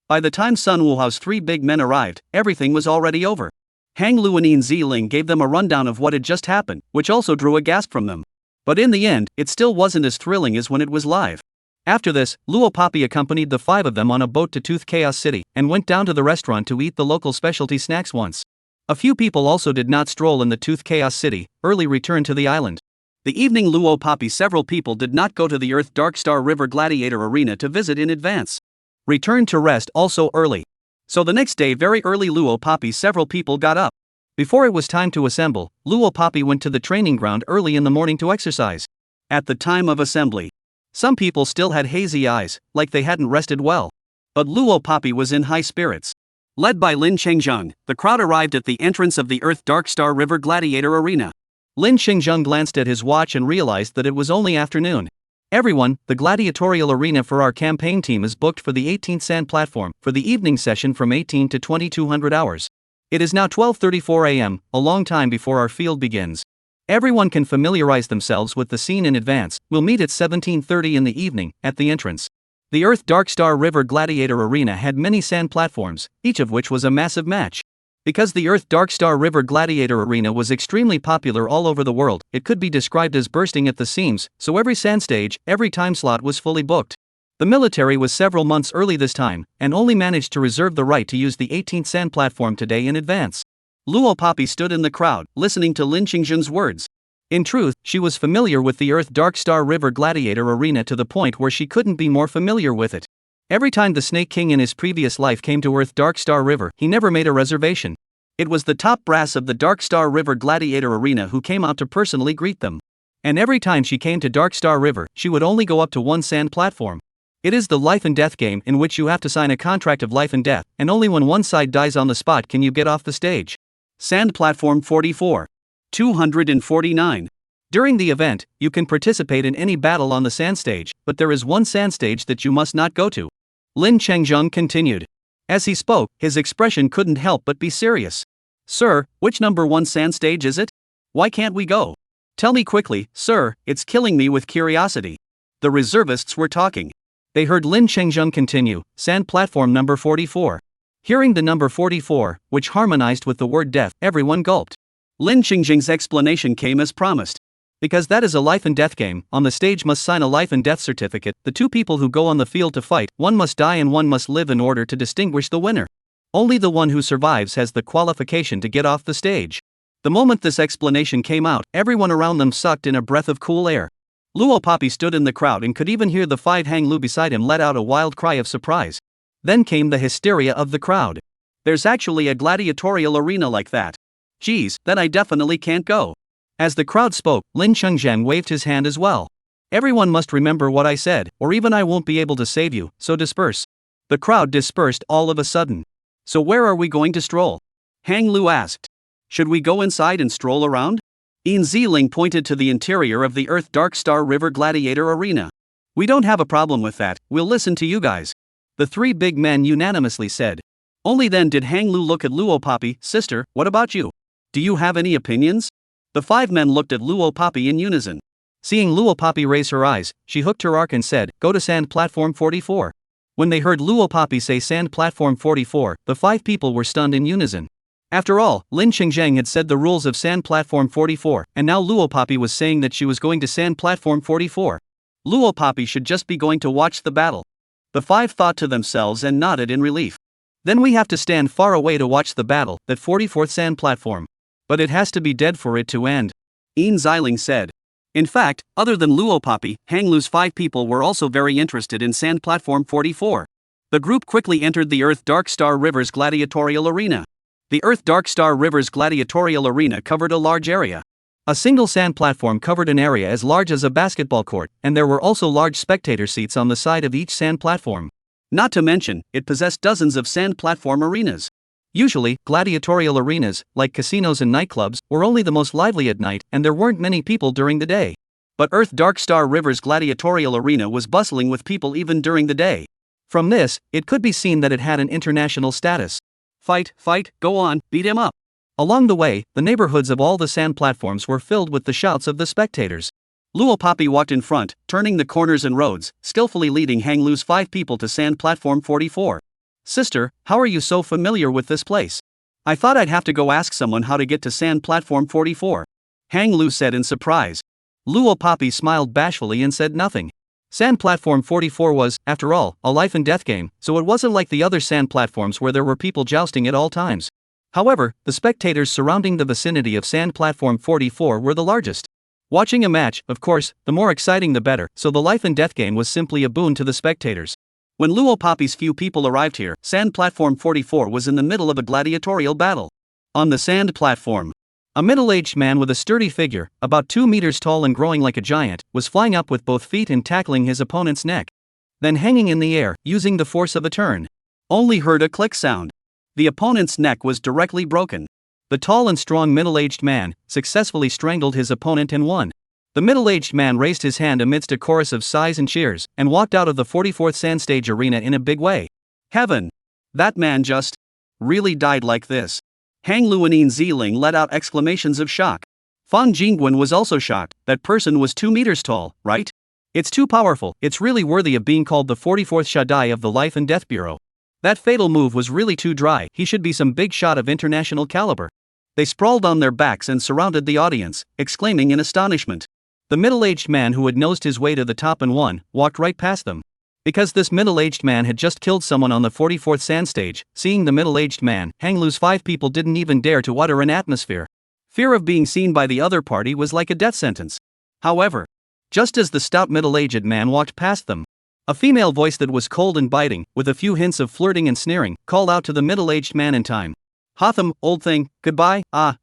By the time Sun Wuhao's 3 big men arrived, everything was already over. Hang Lu and Yin Ziling gave them a rundown of what had just happened, which also drew a gasp from them. But in the end, it still wasn't as thrilling as when it was live. After this, Luo Poppy accompanied the 5 of them on a boat to Tooth Chaos City, and went down to the restaurant to eat the local specialty snacks once. A few people also did not stroll in the Tooth Chaos City, early return to the island. The evening Luo Poppy several people did not go to the Earth Dark Star River Gladiator Arena to visit in advance. Returned to rest also early. So the next day very early Luo Poppy several people got up. Before it was time to assemble, Luo Poppy went to the training ground early in the morning to exercise. At the time of assembly, some people still had hazy eyes, like they hadn't rested well. But Luo Poppy was in high spirits. Led by Lin Chengzheng, the crowd arrived at the entrance of the Earth Dark Star River Gladiator Arena. Lin Chengzheng glanced at his watch and realized that it was only afternoon. Everyone, the gladiatorial arena for our campaign team is booked for the 18th sand platform for the evening session from 18 to 2200 hours. It is now 12:34 a.m., a long time before our field begins. Everyone can familiarize themselves with the scene in advance. We'll meet at 17:30 in the evening, at the entrance. The Earth Dark Star River Gladiator Arena had many sand platforms, each of which was a massive match. Because the Earth Dark Star River Gladiator Arena was extremely popular all over the world, it could be described as bursting at the seams, so every sand stage, every time slot was fully booked. The military was several months early this time, and only managed to reserve the right to use the 18th sand platform today in advance. Luo Poppy stood in the crowd, listening to Lin Qingzhen's words. In truth, she was familiar with the Earth Dark Star River Gladiator Arena to the point where she couldn't be more familiar with it. Every time the Snake King in his previous life came to Earth Dark Star River, he never made a reservation. It was the top brass of the Dark Star River Gladiator Arena who came out to personally greet them. And every time she came to Dark Star River, she would only go up to one sand platform. It is the life and death game in which you have to sign a contract of life and death, and only when one side dies on the spot can you get off the stage. Sand Platform 44. 249. During the event, you can participate in any battle on the sand stage, but there is one sand stage that you must not go to. Lin Chengzheng continued. As he spoke, his expression couldn't help but be serious. Sir, which number 1 sand stage is it? Why can't we go? Tell me quickly, sir, it's killing me with curiosity. The reservists were talking. They heard Lin Chengzheng continue, sand platform number 44. Hearing the number 44, which harmonized with the word death, everyone gulped. Lin Chengzheng's explanation came as promised. Because that is a life and death game, on the stage must sign a life and death certificate. The 2 people who go on the field to fight, one must die and one must live in order to distinguish the winner. Only the one who survives has the qualification to get off the stage. The moment this explanation came out, everyone around them sucked in a breath of cool air. Luo Poppy stood in the crowd and could even hear the 5 Hang Lu beside him let out a wild cry of surprise. Then came the hysteria of the crowd. There's actually a gladiatorial arena like that. Geez, then I definitely can't go. As the crowd spoke, Lin Chengzheng waved his hand as well. Everyone must remember what I said, or even I won't be able to save you, so disperse. The crowd dispersed all of a sudden. So where are we going to stroll? Hang Lu asked. Should we go inside and stroll around? Yin Ziling pointed to the interior of the Earth Dark Star River Gladiator Arena. We don't have a problem with that, we'll listen to you guys. The 3 big men unanimously said. Only then did Hang Lu look at Luo Papi. Sister, what about you? Do you have any opinions? The 5 men looked at Luo Papi in unison. Seeing Luo Papi raise her eyes, she hooked her arc and said, "Go to sand platform 44. When they heard Luo Papi say sand platform 44, the 5 people were stunned in unison. After all, Lin Qingzheng had said the rules of sand platform 44, and now Luo Papi was saying that she was going to sand platform 44. Luo Papi should just be going to watch the battle. The 5 thought to themselves and nodded in relief. Then we have to stand far away to watch the battle, that 44th sand platform. But it has to be dead for it to end. Yin Xiling said. In fact, other than Luo Papi, Hang Lu's 5 people were also very interested in sand platform 44. The group quickly entered the Earth Dark Star River's gladiatorial arena. The Earth Dark Star River's gladiatorial arena covered a large area. A single sand platform covered an area as large as a basketball court, and there were also large spectator seats on the side of each sand platform. Not to mention, it possessed dozens of sand platform arenas. Usually, gladiatorial arenas, like casinos and nightclubs, were only the most lively at night, and there weren't many people during the day. But Earth Dark Star River's gladiatorial arena was bustling with people even during the day. From this, it could be seen that it had an international status. Fight, fight, go on, beat him up. Along the way, the neighborhoods of all the sand platforms were filled with the shouts of the spectators. Luo Papi walked in front, turning the corners and roads, skillfully leading Hang Lu's 5 people to sand platform 44. Sister, how are you so familiar with this place? I thought I'd have to go ask someone how to get to sand platform 44. Hang Lu said in surprise. Luo Papi smiled bashfully and said nothing. Sand platform 44 was, after all, a life and death game, so it wasn't like the other sand platforms where there were people jousting at all times. However, the spectators surrounding the vicinity of sand platform 44 were the largest. Watching a match, of course, the more exciting the better, so the life and death game was simply a boon to the spectators. When Luo Papi's few people arrived here, sand platform 44 was in the middle of a gladiatorial battle. On the sand platform, a middle-aged man with a sturdy figure, about 2 meters tall and growing like a giant, was flying up with both feet and tackling his opponent's neck. Then hanging in the air, using the force of a turn. Only heard a click sound. The opponent's neck was directly broken. The tall and strong middle-aged man successfully strangled his opponent and won. The middle-aged man raised his hand amidst a chorus of sighs and cheers, and walked out of the 44th sand stage arena in a big way. Heaven! That man just really died like this. Hang Lu and Yin Xiling let out exclamations of shock. Fang Jingguan was also shocked. That person was 2 meters tall, right? It's too powerful, it's really worthy of being called the 44th Shaddai of the Life and Death Bureau. That fatal move was really too dry, he should be some big shot of international caliber. They sprawled on their backs and surrounded the audience, exclaiming in astonishment. The middle-aged man who had nosed his way to the top and won, walked right past them. Because this middle-aged man had just killed someone on the 44th sand stage, seeing the middle-aged man, Hang Lu's 5 people didn't even dare to utter an atmosphere. Fear of being seen by the other party was like a death sentence. However, just as the stout middle-aged man walked past them, a female voice that was cold and biting, with a few hints of flirting and sneering, called out to the middle-aged man in time. "Hotham, old thing, goodbye.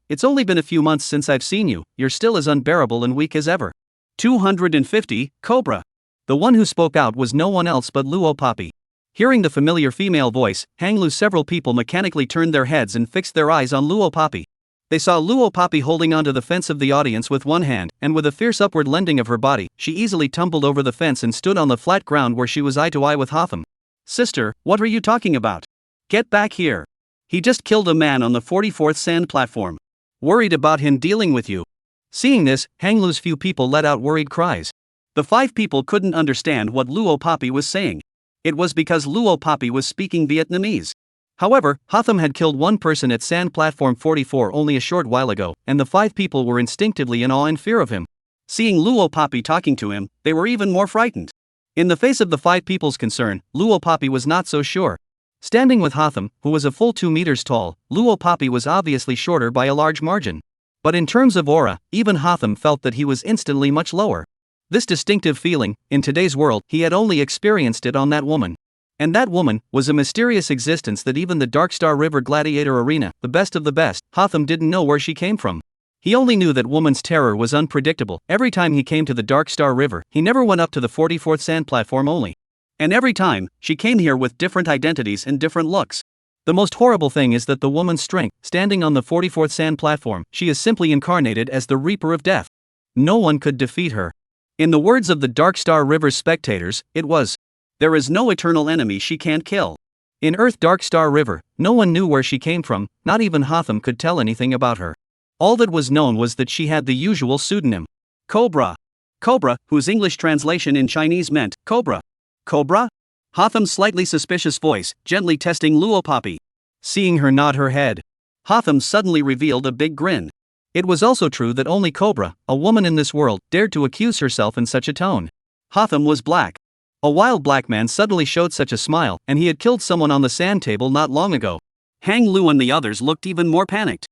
It's only been a few months since I've seen you, you're still as unbearable and weak as ever." 250, Cobra. The one who spoke out was no one else but Luo Papi. Hearing the familiar female voice, Hang Lu's several people mechanically turned their heads and fixed their eyes on Luo Papi. They saw Luo Papi holding onto the fence of the audience with one hand, and with a fierce upward lending of her body, she easily tumbled over the fence and stood on the flat ground where she was eye to eye with Hotham. "Sister, what are you talking about? Get back here. He just killed a man on the 44th sand platform. Worried about him dealing with you." Seeing this, Hang Lu's few people let out worried cries. The 5 people couldn't understand what Luo Papi was saying. It was because Luo Papi was speaking Vietnamese. However, Hotham had killed one person at sand platform 44 only a short while ago, and the 5 people were instinctively in awe and fear of him. Seeing Luo Papi talking to him, they were even more frightened. In the face of the 5 people's concern, Luo Papi was not so sure. Standing with Hotham, who was a full 2 meters tall, Luo Papi was obviously shorter by a large margin. But in terms of aura, even Hotham felt that he was instantly much lower. This distinctive feeling, in today's world, he had only experienced it on that woman. And that woman was a mysterious existence that even the Dark Star River Gladiator Arena, the best of the best, Hotham didn't know where she came from. He only knew that woman's terror was unpredictable. Every time he came to the Dark Star River, he never went up to the 44th sand platform only. And every time, she came here with different identities and different looks. The most horrible thing is that the woman's strength, standing on the 44th sand platform, she is simply incarnated as the Reaper of Death. No one could defeat her. In the words of the Dark Star River's spectators, it was, "There is no eternal enemy she can't kill." In Earth Dark Star River, no one knew where she came from, not even Hotham could tell anything about her. All that was known was that she had the usual pseudonym. Cobra. Cobra, whose English translation in Chinese meant, Cobra. Cobra? Hotham's slightly suspicious voice, gently testing Luo Poppy. Seeing her nod her head, Hotham suddenly revealed a big grin. It was also true that only Cobra, a woman in this world, dared to accuse herself in such a tone. Hotham was black. A wild black man suddenly showed such a smile, and he had killed someone on the sand table not long ago. Hang Lu and the others looked even more panicked.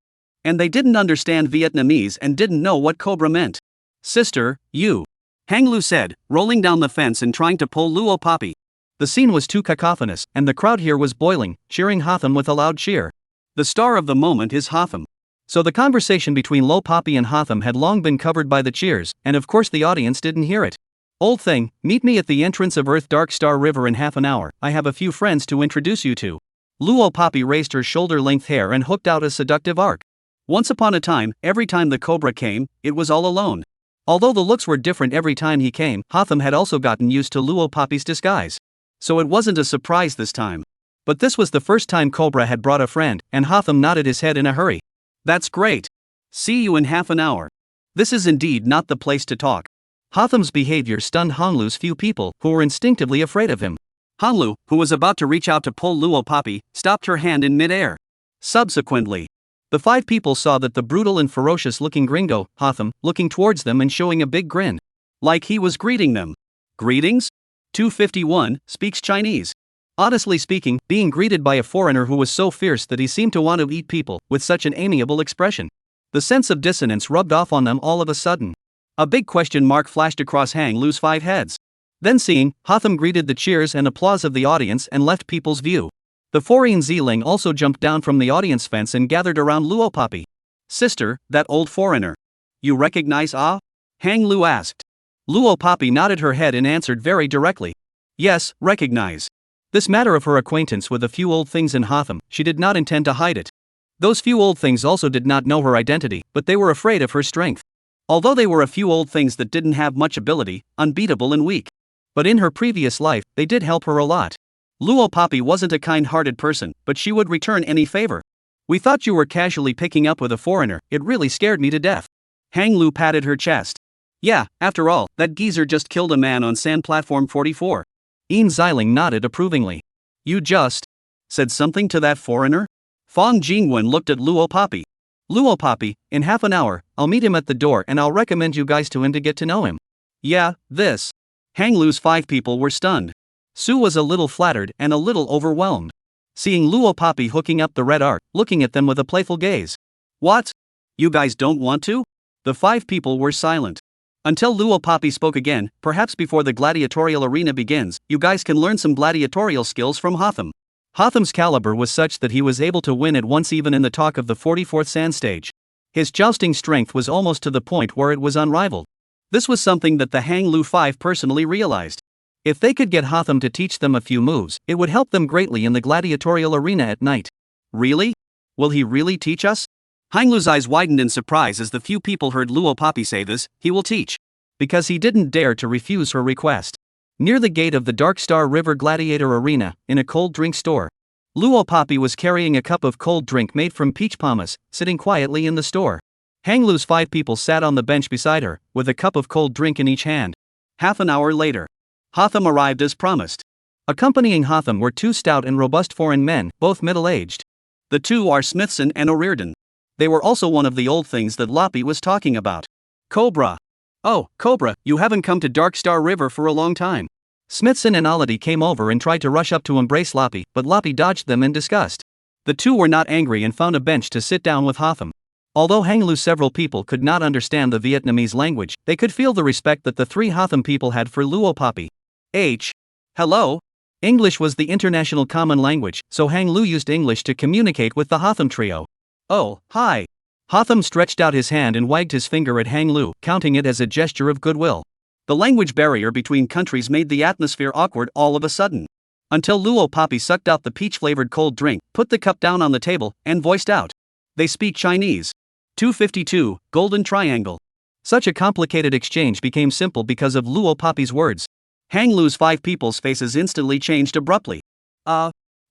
And they didn't understand Vietnamese and didn't know what Cobra meant. Sister, you. Hang Lu said, rolling down the fence and trying to pull Luo Poppy. The scene was too cacophonous, and the crowd here was boiling, cheering Hotham with a loud cheer. The star of the moment is Hotham. So the conversation between Luo Poppy and Hotham had long been covered by the cheers, and of course the audience didn't hear it. Old thing, meet me at the entrance of Earth Dark Star River in half an hour. I have a few friends to introduce you to. Luo Poppy raised her shoulder-length hair and hooked out a seductive arc. Once upon a time, every time the Cobra came, it was all alone. Although the looks were different every time he came, Hotham had also gotten used to Luo Poppy's disguise. So it wasn't a surprise this time. But this was the first time Cobra had brought a friend, and Hotham nodded his head in a hurry. That's great. See you in half an hour. This is indeed not the place to talk. Hotham's behavior stunned Honglu's few people, who were instinctively afraid of him. Honglu, who was about to reach out to pull Luo Poppy, stopped her hand in midair. Subsequently, the 5 people saw that the brutal and ferocious-looking gringo, Hotham, looking towards them and showing a big grin. Like he was greeting them. Greetings? 251, speaks Chinese. Honestly speaking, being greeted by a foreigner who was so fierce that he seemed to want to eat people, with such an amiable expression. The sense of dissonance rubbed off on them all of a sudden. A big question mark flashed across Hang Lu's 5 heads. Then seeing, Hotham greeted the cheers and applause of the audience and left people's view. The foreign Ziling also jumped down from the audience fence and gathered around Luo Poppy. Sister, that old foreigner. You recognize Ah? Hang Lu asked. Luo Poppy nodded her head and answered very directly. Yes, recognize. This matter of her acquaintance with a few old things in Hotham, she did not intend to hide it. Those few old things also did not know her identity, but they were afraid of her strength. Although they were a few old things that didn't have much ability, unbeatable and weak. But in her previous life, they did help her a lot. Luo Poppy wasn't a kind-hearted person, but she would return any favor. We thought you were casually picking up with a foreigner, it really scared me to death. Hang Lu patted her chest. Yeah, after all, that geezer just killed a man on sand platform 44. Ian Ziling nodded approvingly. You just said something to that foreigner? Fong Jingwen looked at Luo Poppy. Luo Poppy, in half an hour, I'll meet him at the door and I'll recommend you guys to him to get to know him. Yeah, this. Hang Lu's 5 people were stunned. Su was a little flattered and a little overwhelmed. Seeing Luo Poppy hooking up the red arc, looking at them with a playful gaze. What? You guys don't want to? The 5 people were silent. Until Luo Poppy spoke again, perhaps before the gladiatorial arena begins, you guys can learn some gladiatorial skills from Hotham. Hotham's caliber was such that he was able to win at once even in the talk of the 44th sand stage. His jousting strength was almost to the point where it was unrivaled. This was something that the Hang Lu 5 personally realized. If they could get Hotham to teach them a few moves, it would help them greatly in the gladiatorial arena at night. Really? Will he really teach us? Hang Lu's eyes widened in surprise as the few people heard Luo Poppy say this. He will teach. Because he didn't dare to refuse her request. Near the gate of the Dark Star River Gladiator Arena, in a cold drink store, Luo Poppy was carrying a cup of cold drink made from peach pomace, sitting quietly in the store. Hang Lu's 5 people sat on the bench beside her, with a cup of cold drink in each hand. Half an hour later, Hotham arrived as promised. Accompanying Hotham were 2 stout and robust foreign men, both middle-aged. The 2 are Smithson and O'Riordan. They were also one of the old things that Loppy was talking about. Cobra. Oh, Cobra, you haven't come to Dark Star River for a long time. Smithson and Aladi came over and tried to rush up to embrace Loppy, but Loppy dodged them in disgust. The 2 were not angry and found a bench to sit down with Hotham. Although Hang Lu several people could not understand the Vietnamese language, they could feel the respect that the 3 Hotham people had for Luo Poppy. Hello? English was the international common language, so Hang Lu used English to communicate with the Hotham trio. Oh, hi. Hotham stretched out his hand and wagged his finger at Hang Lu, counting it as a gesture of goodwill. The language barrier between countries made the atmosphere awkward all of a sudden. Until Luo Poppy sucked out the peach-flavored cold drink, put the cup down on the table, and voiced out. They speak Chinese. 252, Golden Triangle. Such a complicated exchange became simple because of Luo Poppy's words. Hang Lu's 5 people's faces instantly changed abruptly.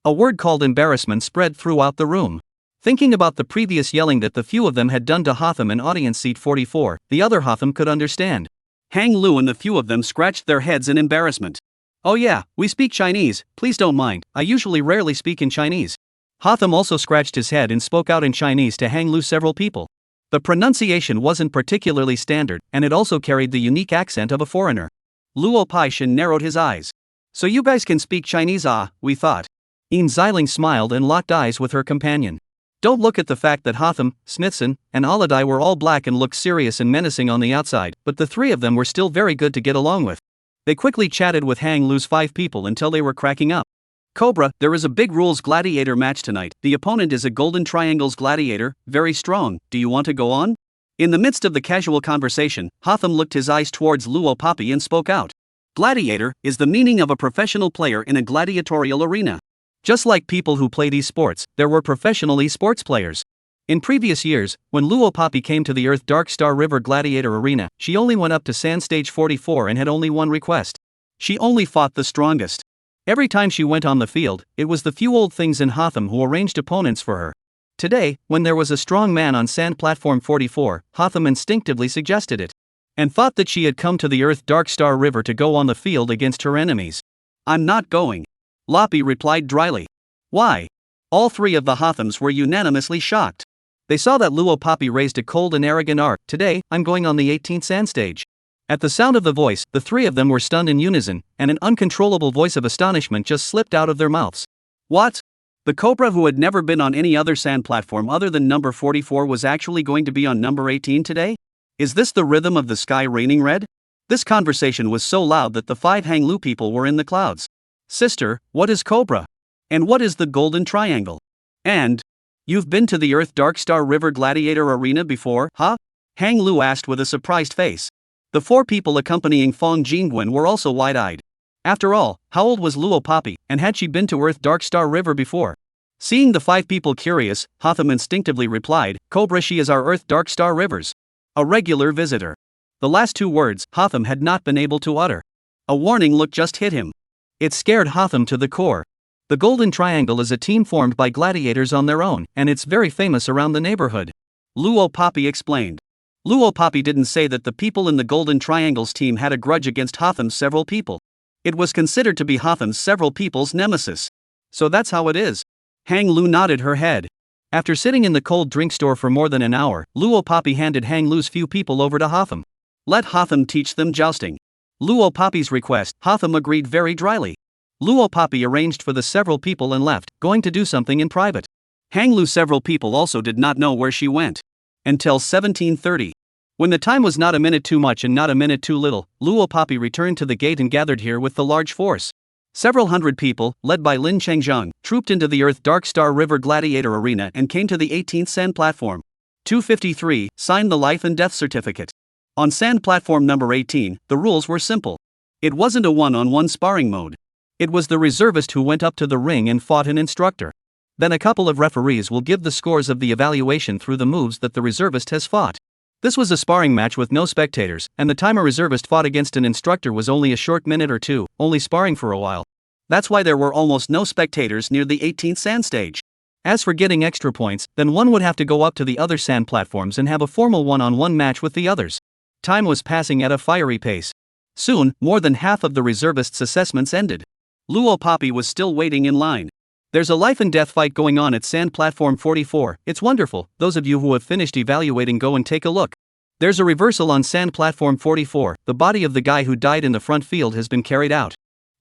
A word called embarrassment spread throughout the room. Thinking about the previous yelling that the few of them had done to Hotham in audience seat 44, the other Hotham could understand. Hang Lu and the few of them scratched their heads in embarrassment. Oh yeah, we speak Chinese, please don't mind, I usually rarely speak in Chinese. Hotham also scratched his head and spoke out in Chinese to Hang Lu several people. The pronunciation wasn't particularly standard, and it also carried the unique accent of a foreigner. Luo Paishan narrowed his eyes. So you guys can speak Chinese, we thought. Yin Xiling smiled and locked eyes with her companion. Don't look at the fact that Hotham, Smithson, and Aladai were all black and looked serious and menacing on the outside, but the three of them were still very good to get along with. They quickly chatted with Hang Lu's 5 people until they were cracking up. Cobra, there is a big rules gladiator match tonight. The opponent is a Golden Triangle's gladiator, very strong. Do you want to go on? In the midst of the casual conversation, Hotham looked his eyes towards Luo Papi and spoke out. Gladiator is the meaning of a professional player in a gladiatorial arena. Just like people who played esports, there were professional esports players. In previous years, when Luo Papi came to the Earth Dark Star River Gladiator Arena, she only went up to Sand Stage 44 and had only one request. She only fought the strongest. Every time she went on the field, it was the few old things in Hotham who arranged opponents for her. Today, when there was a strong man on Sand Platform 44, Hotham instinctively suggested it. And thought that she had come to the Earth Dark Star River to go on the field against her enemies. I'm not going. Loppy replied dryly. Why? All 3 of the Hothams were unanimously shocked. They saw that Luo Papi raised a cold and arrogant arc. Today, I'm going on the 18th sand stage. At the sound of the voice, the 3 of them were stunned in unison, and an uncontrollable voice of astonishment just slipped out of their mouths. What? The Cobra who had never been on any other sand platform other than number 44 was actually going to be on number 18 today? Is this the rhythm of the sky raining red? This conversation was so loud that the 5 Hang Lu people were in the clouds. Sister, what is Cobra? And what is the Golden Triangle? And, you've been to the Earth Dark Star River Gladiator Arena before, huh? Hang Lu asked with a surprised face. The 4 people accompanying Fong Jingwen were also wide-eyed. After all, how old was Luo Papi, and had she been to Earth Dark Star River before? Seeing the 5 people curious, Hotham instinctively replied, Cobra, she is our Earth Dark Star Rivers. A regular visitor. The last 2 words, Hotham had not been able to utter. A warning look just hit him. It scared Hotham to the core. The Golden Triangle is a team formed by gladiators on their own, and it's very famous around the neighborhood. Luo Papi explained. Luo Papi didn't say that the people in the Golden Triangle's team had a grudge against Hotham's several people. It was considered to be Hotham's several people's nemesis. So that's how it is. Hang Lu nodded her head. After sitting in the cold drink store for more than an hour, Luo Papi handed Hang Lu's few people over to Hotham. Let Hotham teach them jousting. Luo Papi's request, Hotham agreed very dryly. Luo Papi arranged for the several people and left, going to do something in private. Hang Lu several people also did not know where she went. Until 17:30. When the time was not a minute too much and not a minute too little, Luo Papi returned to the gate and gathered here with the large force. Several hundred people, led by Lin Chengzhang, trooped into the Earth Dark Star River Gladiator Arena and came to the 18th sand platform. 253, signed the life and death certificate. On sand platform number 18, the rules were simple. It wasn't a one-on-one sparring mode. It was the reservist who went up to the ring and fought an instructor. Then a couple of referees will give the scores of the evaluation through the moves that the reservist has fought. This was a sparring match with no spectators, and the time a reservist fought against an instructor was only a short minute or two, only sparring for a while. That's why there were almost no spectators near the 18th sand stage. As for getting extra points, then one would have to go up to the other sand platforms and have a formal one-on-one match with the others. Time was passing at a fiery pace. Soon, more than half of the reservists' assessments ended. Luo Papi was still waiting in line. There's a life and death fight going on at sand platform 44, it's wonderful, those of you who have finished evaluating go and take a look. There's a reversal on sand platform 44, the body of the guy who died in the front field has been carried out.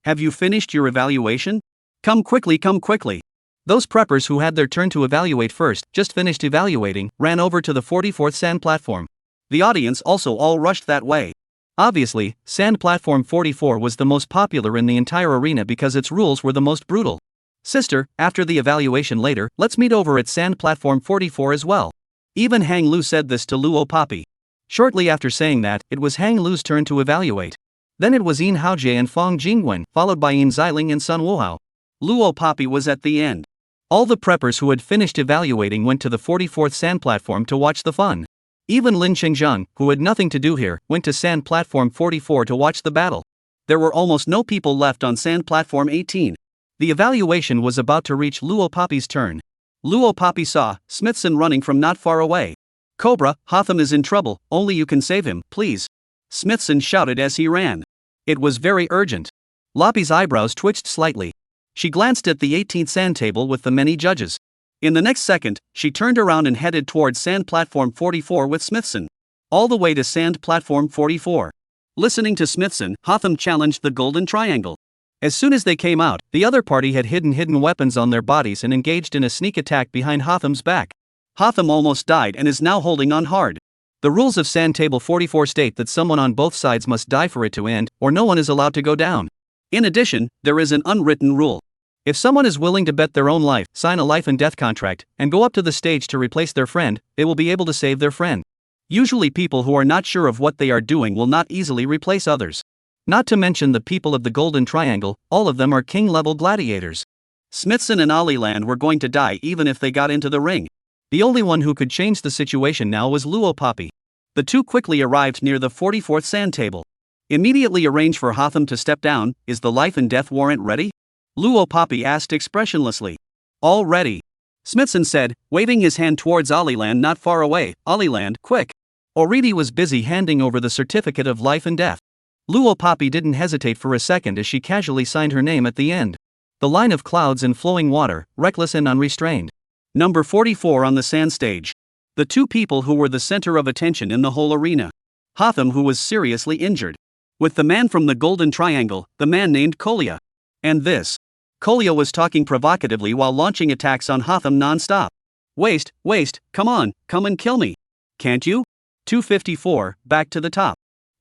Have you finished your evaluation? Come quickly, come quickly. Those preppers who had their turn to evaluate first, just finished evaluating, ran over to the 44th sand platform. The audience also all rushed that way. Obviously, sand platform 44 was the most popular in the entire arena because its rules were the most brutal. Sister, after the evaluation later, let's meet over at sand platform 44 as well. Even Hang Lu said this to Luo Papi. Shortly after saying that, it was Hang Lu's turn to evaluate. Then it was Yin Haojie and Fong Jingwen, followed by Yin Xiling and Sun Wuhao. Luo Papi was at the end. All the preppers who had finished evaluating went to the 44th sand platform to watch the fun. Even Lin Chengzhang, who had nothing to do here, went to sand platform 44 to watch the battle. There were almost no people left on sand platform 18. The evaluation was about to reach Luo Poppy's turn. Luo Poppy saw Smithson running from not far away. "Cobra, Hotham is in trouble, only you can save him, please," Smithson shouted as he ran. It was very urgent. Loppy's eyebrows twitched slightly. She glanced at the 18th sand table with the many judges. In the next second, she turned around and headed towards sand platform 44 with Smithson. All the way to sand platform 44. Listening to Smithson, Hotham challenged the golden triangle. As soon as they came out, the other party had hidden weapons on their bodies and engaged in a sneak attack behind Hotham's back. Hotham almost died and is now holding on hard. The rules of Sand Table 44 state that someone on both sides must die for it to end, or no one is allowed to go down. In addition, there is an unwritten rule. If someone is willing to bet their own life, sign a life and death contract, and go up to the stage to replace their friend, they will be able to save their friend. Usually people who are not sure of what they are doing will not easily replace others. Not to mention the people of the Golden Triangle, all of them are king-level gladiators. Smithson and Aliland were going to die even if they got into the ring. The only one who could change the situation now was Luo Poppy. The two quickly arrived near the 44th sand table. Immediately arrange for Hotham to step down. Is the life and death warrant ready? Luo Poppy asked expressionlessly. All ready, Smithson said, waving his hand towards Aliland not far away. Aliland, quick. Oridi was busy handing over the certificate of life and death. Luo Poppy didn't hesitate for a second as she casually signed her name at the end. The line of clouds and flowing water, reckless and unrestrained. Number 44 on the sand stage. The two people who were the center of attention in the whole arena. Hotham, who was seriously injured. With the man from the Golden Triangle, the man named Kolya. And this. Kolya was talking provocatively while launching attacks on Hotham non-stop. Waste, come on, come and kill me. Can't you? 254, back to the top.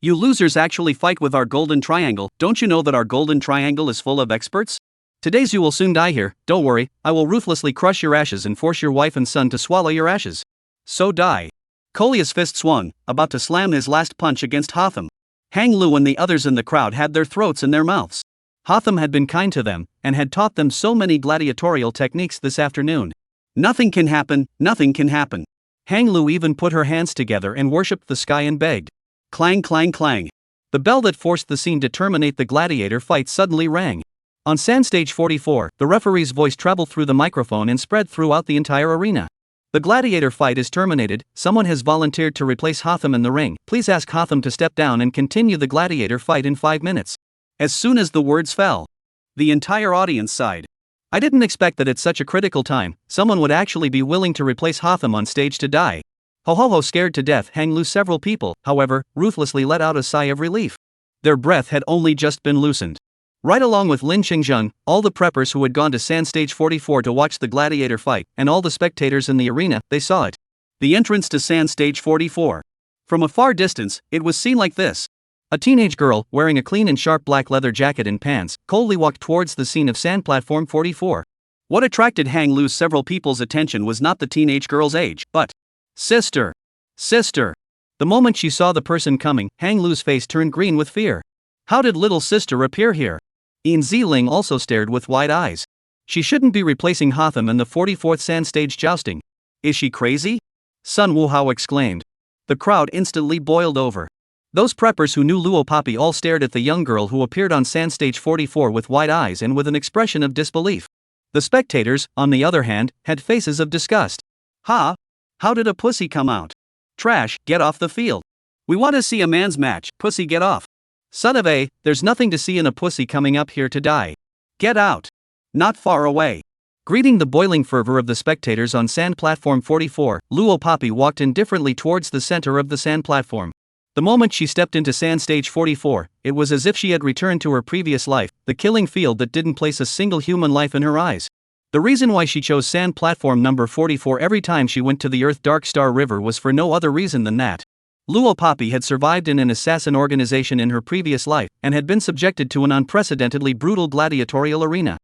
You losers actually fight with our Golden Triangle. Don't you know that our Golden Triangle is full of experts? Today's you will soon die here. Don't worry, I will ruthlessly crush your ashes and force your wife and son to swallow your ashes. So die. Kolya's fist swung, about to slam his last punch against Hotham. Hang Lu and the others in the crowd had their throats in their mouths. Hotham had been kind to them, and had taught them so many gladiatorial techniques this afternoon. Nothing can happen, nothing can happen. Hang Lu even put her hands together and worshipped the sky and begged. Clang clang clang. The bell that forced the scene to terminate the gladiator fight suddenly rang. On sand stage 44, the referee's voice traveled through the microphone and spread throughout the entire arena. The gladiator fight is terminated. Someone has volunteered to replace Hotham in the ring. Please ask Hotham to step down and continue the gladiator fight in 5 minutes. As soon as the words fell, the entire audience sighed. I didn't expect that at such a critical time, someone would actually be willing to replace Hotham on stage to die. Ho, scared to death, hang loose. Several people, however, ruthlessly let out a sigh of relief. Their breath had only just been loosened. Right along with Lin Qingzheng, all the preppers who had gone to sand stage 44 to watch the gladiator fight, and all the spectators in the arena, they saw it. The entrance to sand stage 44. From a far distance, it was seen like this. A teenage girl, wearing a clean and sharp black leather jacket and pants, coldly walked towards the scene of sand platform 44. What attracted Hang Lu's several people's attention was not the teenage girl's age, but Sister! The moment she saw the person coming, Hang Lu's face turned green with fear. How did little sister appear here? Yin Ziling also stared with wide eyes. She shouldn't be replacing Hotham in the 44th sand stage jousting. Is she crazy? Sun Wuhao exclaimed. The crowd instantly boiled over. Those preppers who knew Luo Poppy all stared at the young girl who appeared on sand stage 44 with wide eyes and with an expression of disbelief. The spectators, on the other hand, had faces of disgust. Ha! How did a pussy come out? Trash, get off the field. We want to see a man's match, pussy get off. Son of a, there's nothing to see in a pussy coming up here to die. Get out. Not far away. Greeting the boiling fervor of the spectators on sand platform 44, Luo Poppy walked indifferently towards the center of the sand platform. The moment she stepped into sand stage 44, it was as if she had returned to her previous life, the killing field that didn't place a single human life in her eyes. The reason why she chose sand platform number 44 every time she went to the Earth Dark Star River was for no other reason than that. Luo Poppy had survived in an assassin organization in her previous life, and had been subjected to an unprecedentedly brutal gladiatorial arena.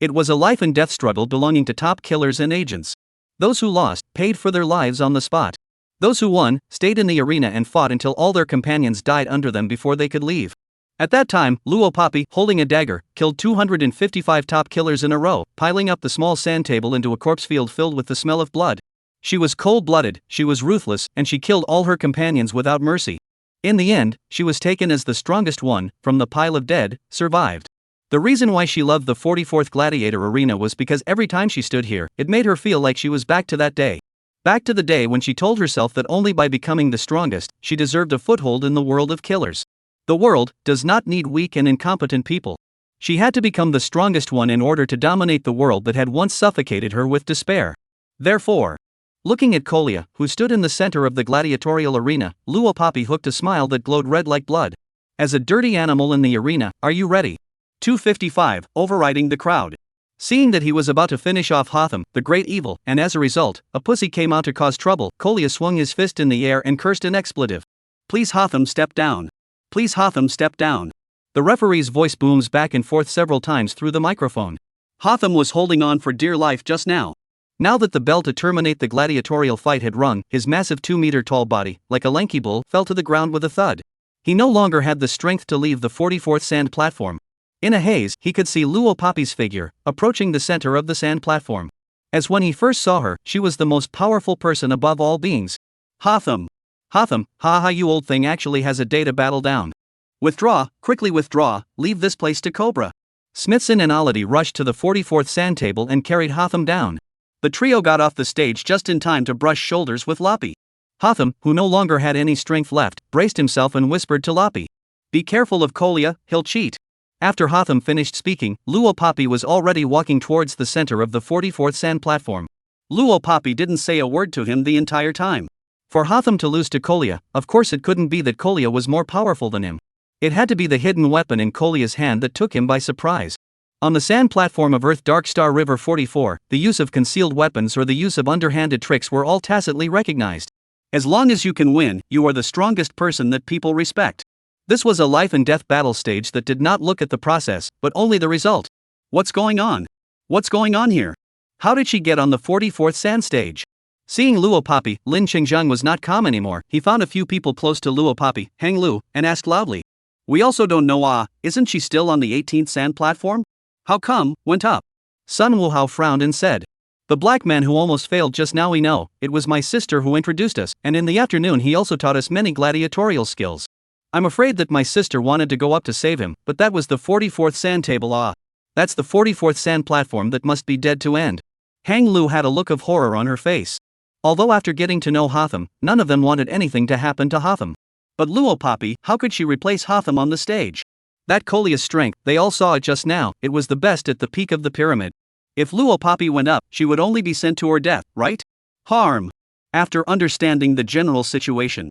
It was a life and death struggle belonging to top killers and agents. Those who lost, paid for their lives on the spot. Those who won, stayed in the arena and fought until all their companions died under them before they could leave. At that time, Luo Poppy, holding a dagger, killed 255 top killers in a row, piling up the small sand table into a corpse field filled with the smell of blood. She was cold-blooded, she was ruthless, and she killed all her companions without mercy. In the end, she was taken as the strongest one, from the pile of dead, survived. The reason why she loved the 44th Gladiator Arena was because every time she stood here, it made her feel like she was back to that day. Back to the day when she told herself that only by becoming the strongest, she deserved a foothold in the world of killers. The world does not need weak and incompetent people. She had to become the strongest one in order to dominate the world that had once suffocated her with despair. Therefore, looking at Kolya, who stood in the center of the gladiatorial arena, Luo Papi hooked a smile that glowed red like blood. As a dirty animal in the arena, are you ready? 255, overriding the crowd. Seeing that he was about to finish off Hotham, the great evil, and as a result, a pussy came out to cause trouble, Kolya swung his fist in the air and cursed an expletive. Please Hotham, step down. Please Hotham, step down. The referee's voice booms back and forth several times through the microphone. Hotham was holding on for dear life just now. Now that the bell to terminate the gladiatorial fight had rung, his massive 2-meter-tall body, like a lanky bull, fell to the ground with a thud. He no longer had the strength to leave the 44th sand platform. In a haze, he could see Luo Papi's figure, approaching the center of the sand platform. As when he first saw her, she was the most powerful person above all beings. Hotham. Hotham, ha ha, you old thing actually has a day to battle down. Withdraw, quickly withdraw, leave this place to Cobra. Smithson and Ality rushed to the 44th sand table and carried Hotham down. The trio got off the stage just in time to brush shoulders with Loppy. Hotham, who no longer had any strength left, braced himself and whispered to Loppy. Be careful of Kolya, he'll cheat. After Hotham finished speaking, Luo Papi was already walking towards the center of the 44th sand platform. Luo Papi didn't say a word to him the entire time. For Hotham to lose to Kolya, of course it couldn't be that Kolya was more powerful than him. It had to be the hidden weapon in Kolya's hand that took him by surprise. On the sand platform of Earth Dark Star River 44, the use of concealed weapons or the use of underhanded tricks were all tacitly recognized. As long as you can win, you are the strongest person that people respect. This was a life and death battle stage that did not look at the process, but only the result. What's going on? What's going on here? How did she get on the 44th sand stage? Seeing Luo Papi, Lin Qingzheng was not calm anymore. He found a few people close to Luo Papi, Hang Lu, and asked loudly. We also don't know, isn't she still on the 18th sand platform? How come, went up? Sun Wuhao frowned and said. The black man who almost failed just now, we know. It was my sister who introduced us, and in the afternoon he also taught us many gladiatorial skills. I'm afraid that my sister wanted to go up to save him, but that was the 44th sand table. That's the 44th sand platform that must be dead to end. Hang Lu had a look of horror on her face. Although after getting to know Hotham, none of them wanted anything to happen to Hotham. But Luo Papi, how could she replace Hotham on the stage? That Kolya's strength, they all saw it just now, it was the best at the peak of the pyramid. If Luo Papi went up, she would only be sent to her death, right? Harm. After understanding the general situation,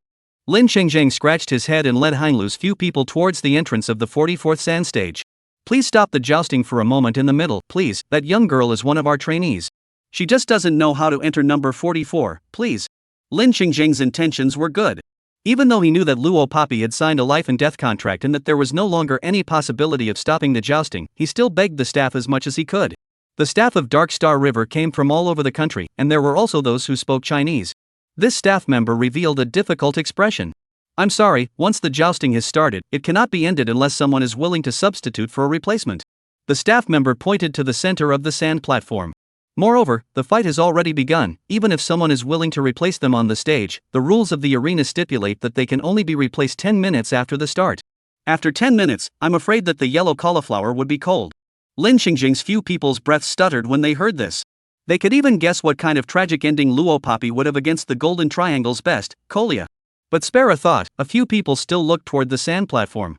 Lin Qingzheng scratched his head and led Hanglu's few people towards the entrance of the 44th sand stage. Please stop the jousting for a moment in the middle, please, that young girl is one of our trainees. She just doesn't know how to enter number 44, please. Lin Qingzheng's intentions were good. Even though he knew that Luo Papi had signed a life and death contract and that there was no longer any possibility of stopping the jousting, he still begged the staff as much as he could. The staff of Dark Star River came from all over the country, and there were also those who spoke Chinese. This staff member revealed a difficult expression. I'm sorry, once the jousting has started, it cannot be ended unless someone is willing to substitute for a replacement. The staff member pointed to the center of the sand platform. Moreover, the fight has already begun. Even if someone is willing to replace them on the stage, the rules of the arena stipulate that they can only be replaced 10 minutes after the start. After 10 minutes, I'm afraid that the yellow cauliflower would be cold. Lin Qingzheng's few people's breaths stuttered when they heard this. They could even guess what kind of tragic ending Luo Papi would have against the Golden Triangle's best, Kolya. But spare a thought, a few people still looked toward the sand platform.